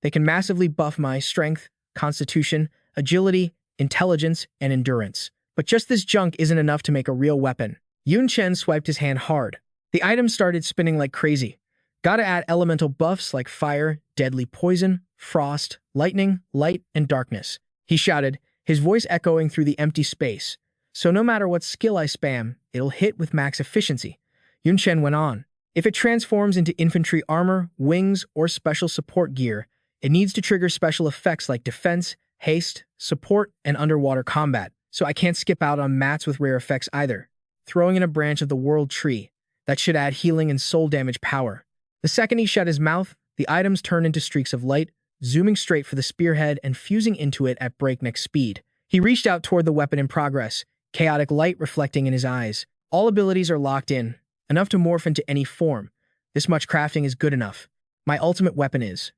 They can massively buff my strength, constitution, agility, intelligence, and endurance. But just this junk isn't enough to make a real weapon. Yun Chen swiped his hand hard. The items started spinning like crazy. Gotta add elemental buffs like fire, deadly poison, frost, lightning, light, and darkness. He shouted, his voice echoing through the empty space. So no matter what skill I spam, it'll hit with max efficiency. Yun Chen went on. If it transforms into infantry armor, wings, or special support gear, it needs to trigger special effects like defense, haste, support, and underwater combat. So I can't skip out on mats with rare effects either. Throwing in a branch of the World Tree. That should add healing and soul damage power. The second he shut his mouth, the items turned into streaks of light, zooming straight for the spearhead and fusing into it at breakneck speed. He reached out toward the weapon in progress, chaotic light reflecting in his eyes. All abilities are locked in, enough to morph into any form. This much crafting is good enough. My ultimate weapon is.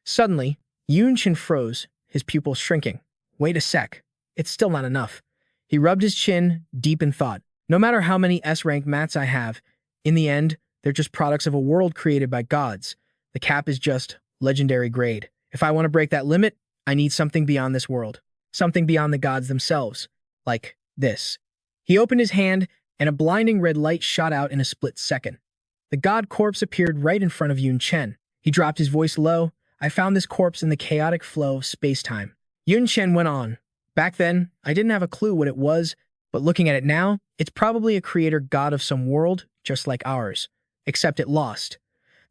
Suddenly, Yun Chen froze, his pupils shrinking. Wait a sec. It's still not enough. He rubbed his chin, deep in thought. No matter how many S-rank mats I have, in the end, they're just products of a world created by gods. The cap is just legendary grade. If I want to break that limit, I need something beyond this world. Something beyond the gods themselves. Like this. He opened his hand, and a blinding red light shot out in a split second. The god corpse appeared right in front of Yun Chen. He dropped his voice low. I found this corpse in the chaotic flow of space-time. Yun Chen went on. Back then, I didn't have a clue what it was, but looking at it now, it's probably a creator god of some world, just like ours. Except it lost.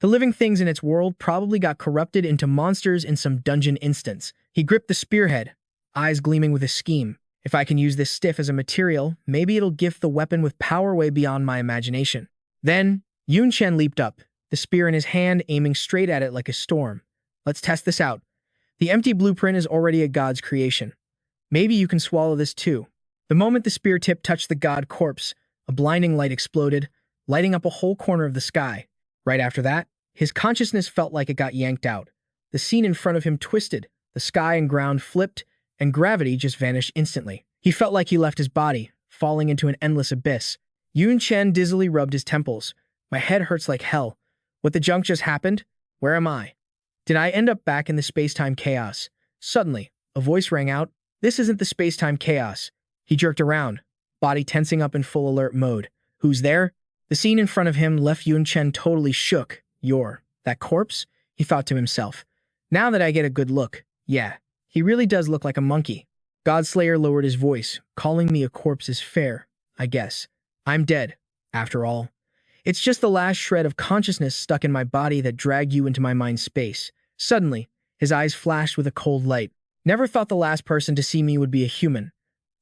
The living things in its world probably got corrupted into monsters in some dungeon instance. He gripped the spearhead, eyes gleaming with a scheme. If I can use this stiff as a material, maybe it'll gift the weapon with power way beyond my imagination. Then, Yun Chen leaped up, the spear in his hand aiming straight at it like a storm. Let's test this out. The empty blueprint is already a god's creation. Maybe you can swallow this too. The moment the spear tip touched the god corpse, a blinding light exploded, lighting up a whole corner of the sky. Right after that, his consciousness felt like it got yanked out. The scene in front of him twisted, the sky and ground flipped, and gravity just vanished instantly. He felt like he left his body, falling into an endless abyss. Yun Chen dizzily rubbed his temples. My head hurts like hell. What the junk just happened? Where am I? Did I end up back in the space-time chaos? Suddenly, a voice rang out. This isn't the space-time chaos. He jerked around, body tensing up in full alert mode. Who's there? The scene in front of him left Yun Chen totally shook. That corpse? He thought to himself. Now that I get a good look, yeah, he really does look like a monkey. Godslayer lowered his voice. Calling me a corpse is fair, I guess. I'm dead, after all. It's just the last shred of consciousness stuck in my body that dragged you into my mind space. Suddenly, his eyes flashed with a cold light. Never thought the last person to see me would be a human.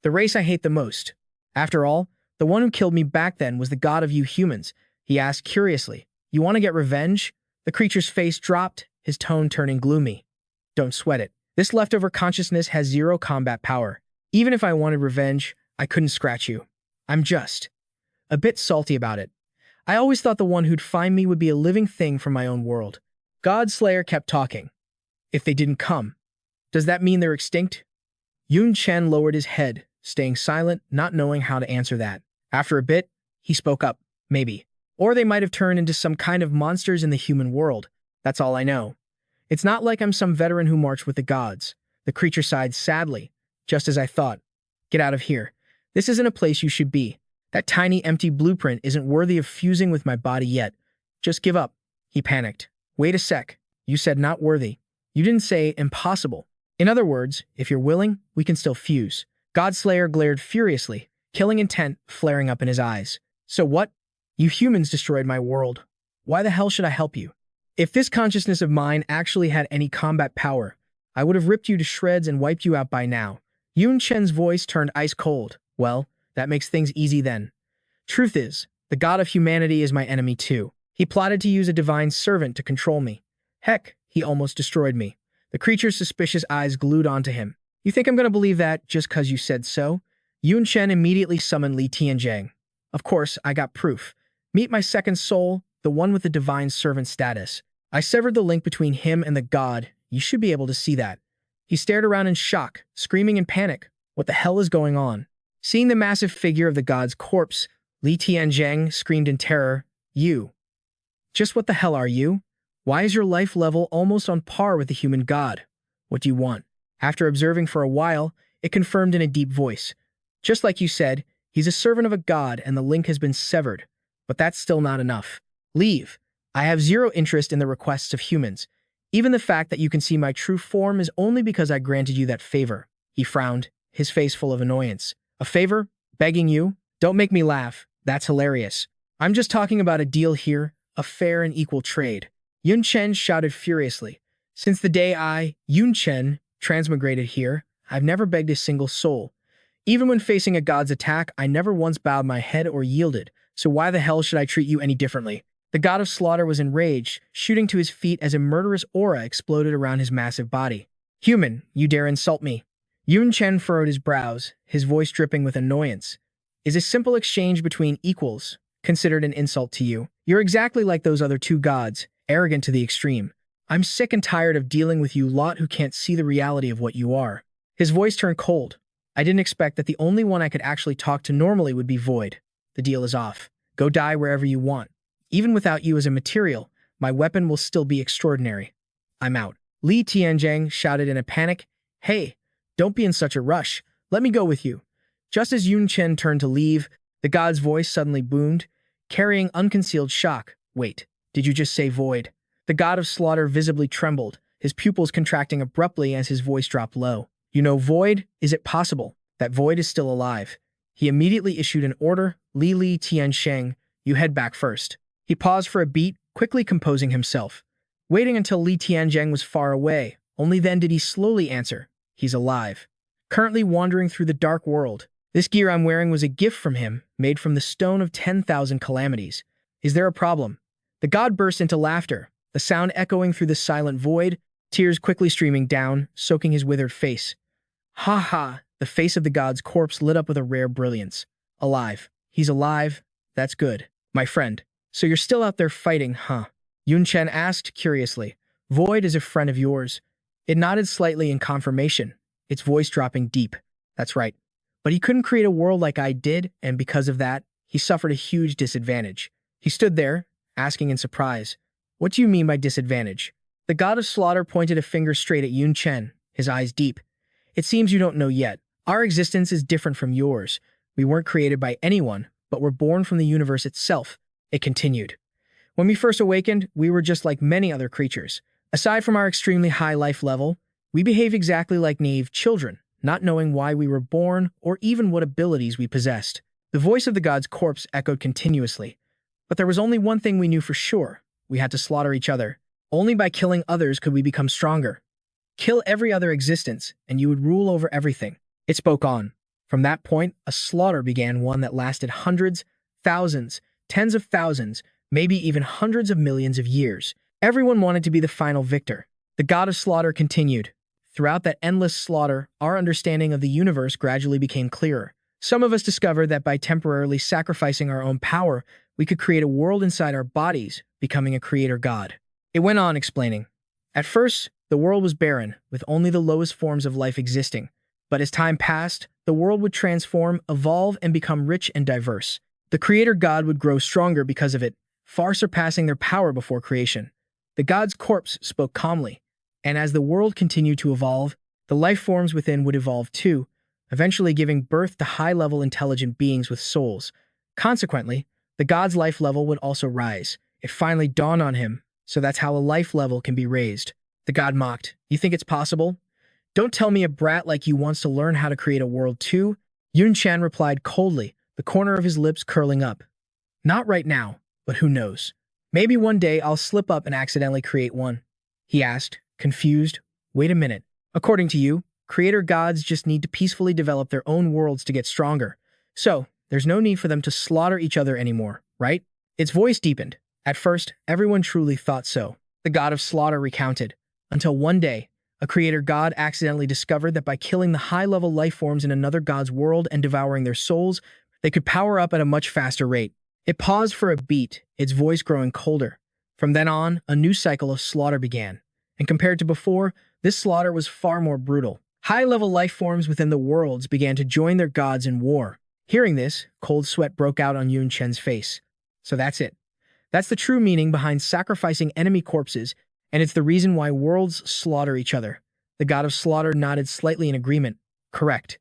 The race I hate the most. After all, the one who killed me back then was the god of you humans. He asked curiously, You want to get revenge? The creature's face dropped, his tone turning gloomy. Don't sweat it. This leftover consciousness has zero combat power. Even if I wanted revenge, I couldn't scratch you. I'm just a bit salty about it. I always thought the one who'd find me would be a living thing from my own world. Godslayer kept talking. If they didn't come, does that mean they're extinct? Yun Chen lowered his head, staying silent, not knowing how to answer that. After a bit, he spoke up. Maybe. Or they might have turned into some kind of monsters in the human world. That's all I know. It's not like I'm some veteran who marched with the gods. The creature sighed sadly, just as I thought. Get out of here. This isn't a place you should be. That tiny empty blueprint isn't worthy of fusing with my body yet. Just give up. He panicked. Wait a sec. You said not worthy. You didn't say impossible. In other words, if you're willing, we can still fuse. Godslayer glared furiously, killing intent flaring up in his eyes. So what? You humans destroyed my world. Why the hell should I help you? If this consciousness of mine actually had any combat power, I would have ripped you to shreds and wiped you out by now. Yun Chen's voice turned ice cold. Well, that makes things easy then. Truth is, the god of humanity is my enemy too. He plotted to use a divine servant to control me. Heck, he almost destroyed me. The creature's suspicious eyes glued onto him. You think I'm going to believe that just because you said so? Yun Chen immediately summoned Li Tianjiang. Of course, I got proof. Meet my second soul, the one with the divine servant status. I severed the link between him and the god. You should be able to see that. He stared around in shock, screaming in panic. What the hell is going on? Seeing the massive figure of the god's corpse, Li Tianjiang screamed in terror, You. Just what the hell are you? Why is your life level almost on par with the human god? What do you want? After observing for a while, it confirmed in a deep voice. Just like you said, he's a servant of a god and the link has been severed. But that's still not enough. Leave. I have zero interest in the requests of humans. Even the fact that you can see my true form is only because I granted you that favor. He frowned, his face full of annoyance. A favor? Begging you? Don't make me laugh. That's hilarious. I'm just talking about a deal here, a fair and equal trade. Yun Chen shouted furiously. Since the day I, Yun Chen, transmigrated here, I've never begged a single soul. Even when facing a god's attack, I never once bowed my head or yielded, so why the hell should I treat you any differently? The god of slaughter was enraged, shooting to his feet as a murderous aura exploded around his massive body. Human, you dare insult me? Yun Chen furrowed his brows, his voice dripping with annoyance. Is a simple exchange between equals considered an insult to you? You're exactly like those other two gods, arrogant to the extreme. I'm sick and tired of dealing with you lot who can't see the reality of what you are. His voice turned cold. I didn't expect that the only one I could actually talk to normally would be Void. The deal is off. Go die wherever you want. Even without you as a material, my weapon will still be extraordinary. I'm out. Li Tianzhang shouted in a panic, "Hey, don't be in such a rush. Let me go with you." Just as Yun Chen turned to leave, the god's voice suddenly boomed, carrying unconcealed shock. "Wait, did you just say Void?" The god of slaughter visibly trembled, his pupils contracting abruptly as his voice dropped low. "You know Void? Is it possible that Void is still alive?" He immediately issued an order. Li Tiansheng, you head back first. He paused for a beat, quickly composing himself. Waiting until Li Tianzheng was far away, only then did he slowly answer, "He's alive. Currently wandering through the dark world. This gear I'm wearing was a gift from him, made from the stone of 10,000 calamities. Is there a problem?" The god burst into laughter, the sound echoing through the silent void, tears quickly streaming down, soaking his withered face. "Ha ha!" The face of the god's corpse lit up with a rare brilliance. "Alive. He's alive. That's good. My friend. So you're still out there fighting, huh?" Yun Chen asked curiously. "Void is a friend of yours." It nodded slightly in confirmation, its voice dropping deep. "That's right. But he couldn't create a world like I did, and because of that, he suffered a huge disadvantage." He stood there, asking in surprise, "What do you mean by disadvantage?" The god of slaughter pointed a finger straight at Yun Chen, his eyes deep. "It seems you don't know yet. Our existence is different from yours. We weren't created by anyone, but were born from the universe itself." It continued. "When we first awakened, we were just like many other creatures. Aside from our extremely high life level, we behave exactly like naive children, not knowing why we were born or even what abilities we possessed." The voice of the god's corpse echoed continuously. "But there was only one thing we knew for sure. We had to slaughter each other. Only by killing others could we become stronger. Kill every other existence, and you would rule over everything." It spoke on. From that point, a slaughter began, one that lasted hundreds, thousands, tens of thousands, maybe even hundreds of millions of years. Everyone wanted to be the final victor. The god of slaughter continued. Throughout that endless slaughter, our understanding of the universe gradually became clearer. Some of us discovered that by temporarily sacrificing our own power, we could create a world inside our bodies, becoming a creator god. It went on explaining. At first, the world was barren, with only the lowest forms of life existing. But as time passed, the world would transform, evolve, and become rich and diverse. The creator god would grow stronger because of it, far surpassing their power before creation. The god's corpse spoke calmly, and as the world continued to evolve, the life forms within would evolve too, eventually giving birth to high-level intelligent beings with souls. Consequently, the god's life level would also rise. It finally dawned on him, so that's how a life level can be raised. The god mocked, "You think it's possible? Don't tell me a brat like you wants to learn how to create a world too?" Yun Chen replied coldly, the corner of his lips curling up. "Not right now, but who knows? Maybe one day I'll slip up and accidentally create one." He asked, confused. "Wait a minute. According to you, creator gods just need to peacefully develop their own worlds to get stronger. So, there's no need for them to slaughter each other anymore, right?" Its voice deepened. At first, everyone truly thought so. The god of slaughter recounted. Until one day, a creator god accidentally discovered that by killing the high-level life forms in another god's world and devouring their souls, they could power up at a much faster rate. It paused for a beat, its voice growing colder. From then on, a new cycle of slaughter began. And compared to before, this slaughter was far more brutal. High-level life forms within the worlds began to join their gods in war. Hearing this, cold sweat broke out on Yun Chen's face. So that's it. That's the true meaning behind sacrificing enemy corpses, and it's the reason why worlds slaughter each other. The god of slaughter nodded slightly in agreement. Correct.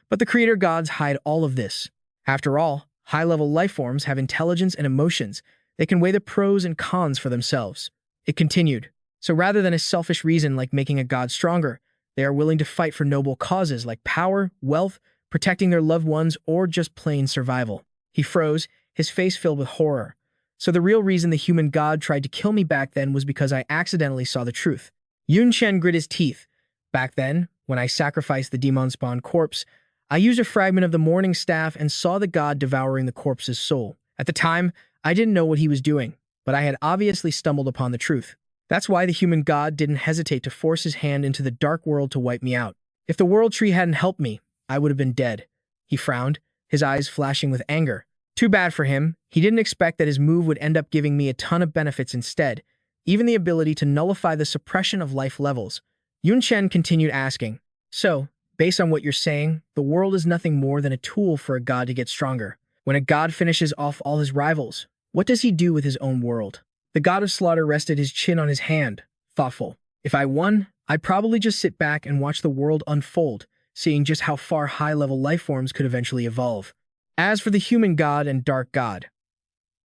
But the creator gods hide all of this. After all, high-level life forms have intelligence and emotions. They can weigh the pros and cons for themselves. It continued. So rather than a selfish reason like making a god stronger, they are willing to fight for noble causes like power, wealth, protecting their loved ones, or just plain survival. He froze, his face filled with horror. So the real reason the human god tried to kill me back then was because I accidentally saw the truth. Yun Chen grit his teeth. Back then, when I sacrificed the demon-spawned corpse, I used a fragment of the morning staff and saw the god devouring the corpse's soul. At the time, I didn't know what he was doing, but I had obviously stumbled upon the truth. That's why the human god didn't hesitate to force his hand into the dark world to wipe me out. If the world tree hadn't helped me, I would have been dead. He frowned, his eyes flashing with anger. Too bad for him. He didn't expect that his move would end up giving me a ton of benefits instead. even the ability to nullify the suppression of life levels. Yun Chen continued asking, "So, based on what you're saying, the world is nothing more than a tool for a god to get stronger. When a god finishes off all his rivals, what does he do with his own world?" The god of slaughter rested his chin on his hand, thoughtful. "If I won, I'd probably just sit back and watch the world unfold, seeing just how far high-level life forms could eventually evolve. As for the human god and dark god,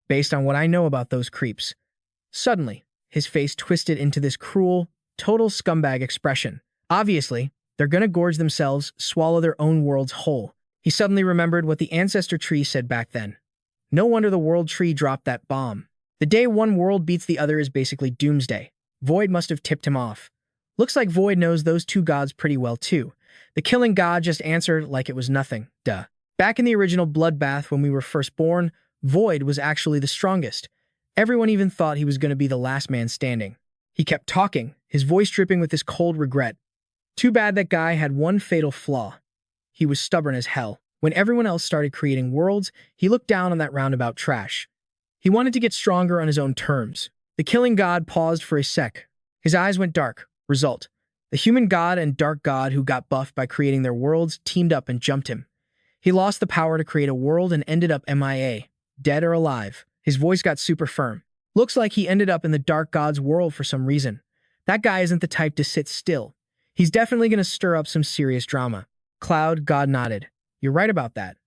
based on what I know about those creeps." Suddenly, his face twisted into this cruel, total scumbag expression. Obviously, they're gonna gorge themselves, swallow their own worlds whole. He suddenly remembered what the ancestor tree said back then. No wonder the world tree dropped that bomb. The day one world beats the other is basically doomsday. Void must have tipped him off. Looks like Void knows those two gods pretty well too. The killing god just answered like it was nothing. Duh. Back in the original bloodbath when we were first born, Void was actually the strongest. Everyone even thought he was going to be the last man standing. He kept talking, his voice dripping with this cold regret. Too bad that guy had one fatal flaw. He was stubborn as hell. When everyone else started creating worlds, he looked down on that roundabout trash. He wanted to get stronger on his own terms. The killing god paused for a sec. His eyes went dark. Result: the human god and dark god who got buffed by creating their worlds teamed up and jumped him. He lost the power to create a world and ended up MIA, dead or alive. His voice got super firm. Looks like he ended up in the dark god's world for some reason. That guy isn't the type to sit still. He's definitely going to stir up some serious drama. Cloud God nodded. "You're right about that.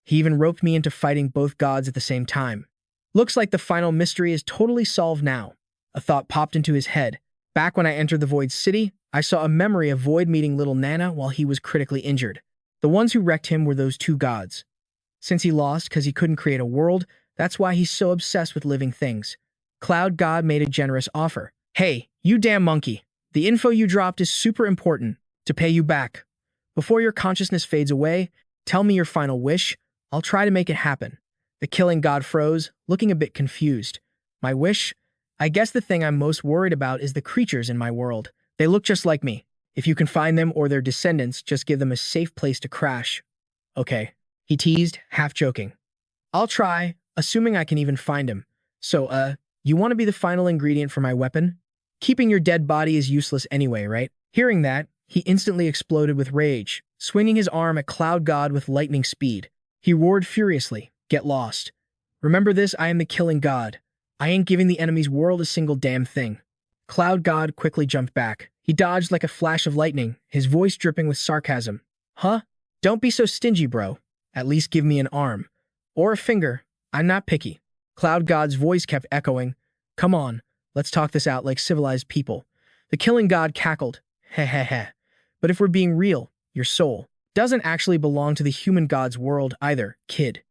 He even roped me into fighting both gods at the same time. Looks like the final mystery is totally solved now." A thought popped into his head. Back when I entered the Void City, I saw a memory of Void meeting little Nana while he was critically injured. The ones who wrecked him were those two gods. Since he lost because he couldn't create a world, that's why he's so obsessed with living things. Cloud God made a generous offer. "Hey, you damn monkey. The info you dropped is super important. To pay you back. Before your consciousness fades away, tell me your final wish. I'll try to make it happen." The killing god froze, looking a bit confused. "My wish? I guess the thing I'm most worried about is the creatures in my world. They look just like me. If you can find them or their descendants, just give them a safe place to crash." "Okay," he teased, half joking. "I'll try, assuming I can even find him. So, you want to be the final ingredient for my weapon? Keeping your dead body is useless anyway, right?" Hearing that, he instantly exploded with rage, swinging his arm at Cloud God with lightning speed. He roared furiously, "Get lost. Remember this, I am the killing god. I ain't giving the enemy's world a single damn thing." Cloud God quickly jumped back. He dodged like a flash of lightning, his voice dripping with sarcasm. "Huh? Don't be so stingy, bro. At least give me an arm. Or a finger. I'm not picky." Cloud God's voice kept echoing. "Come on, let's talk this out like civilized people." The killing god cackled. "Heh heh heh. But if we're being real, your soul doesn't actually belong to the human god's world either, kid.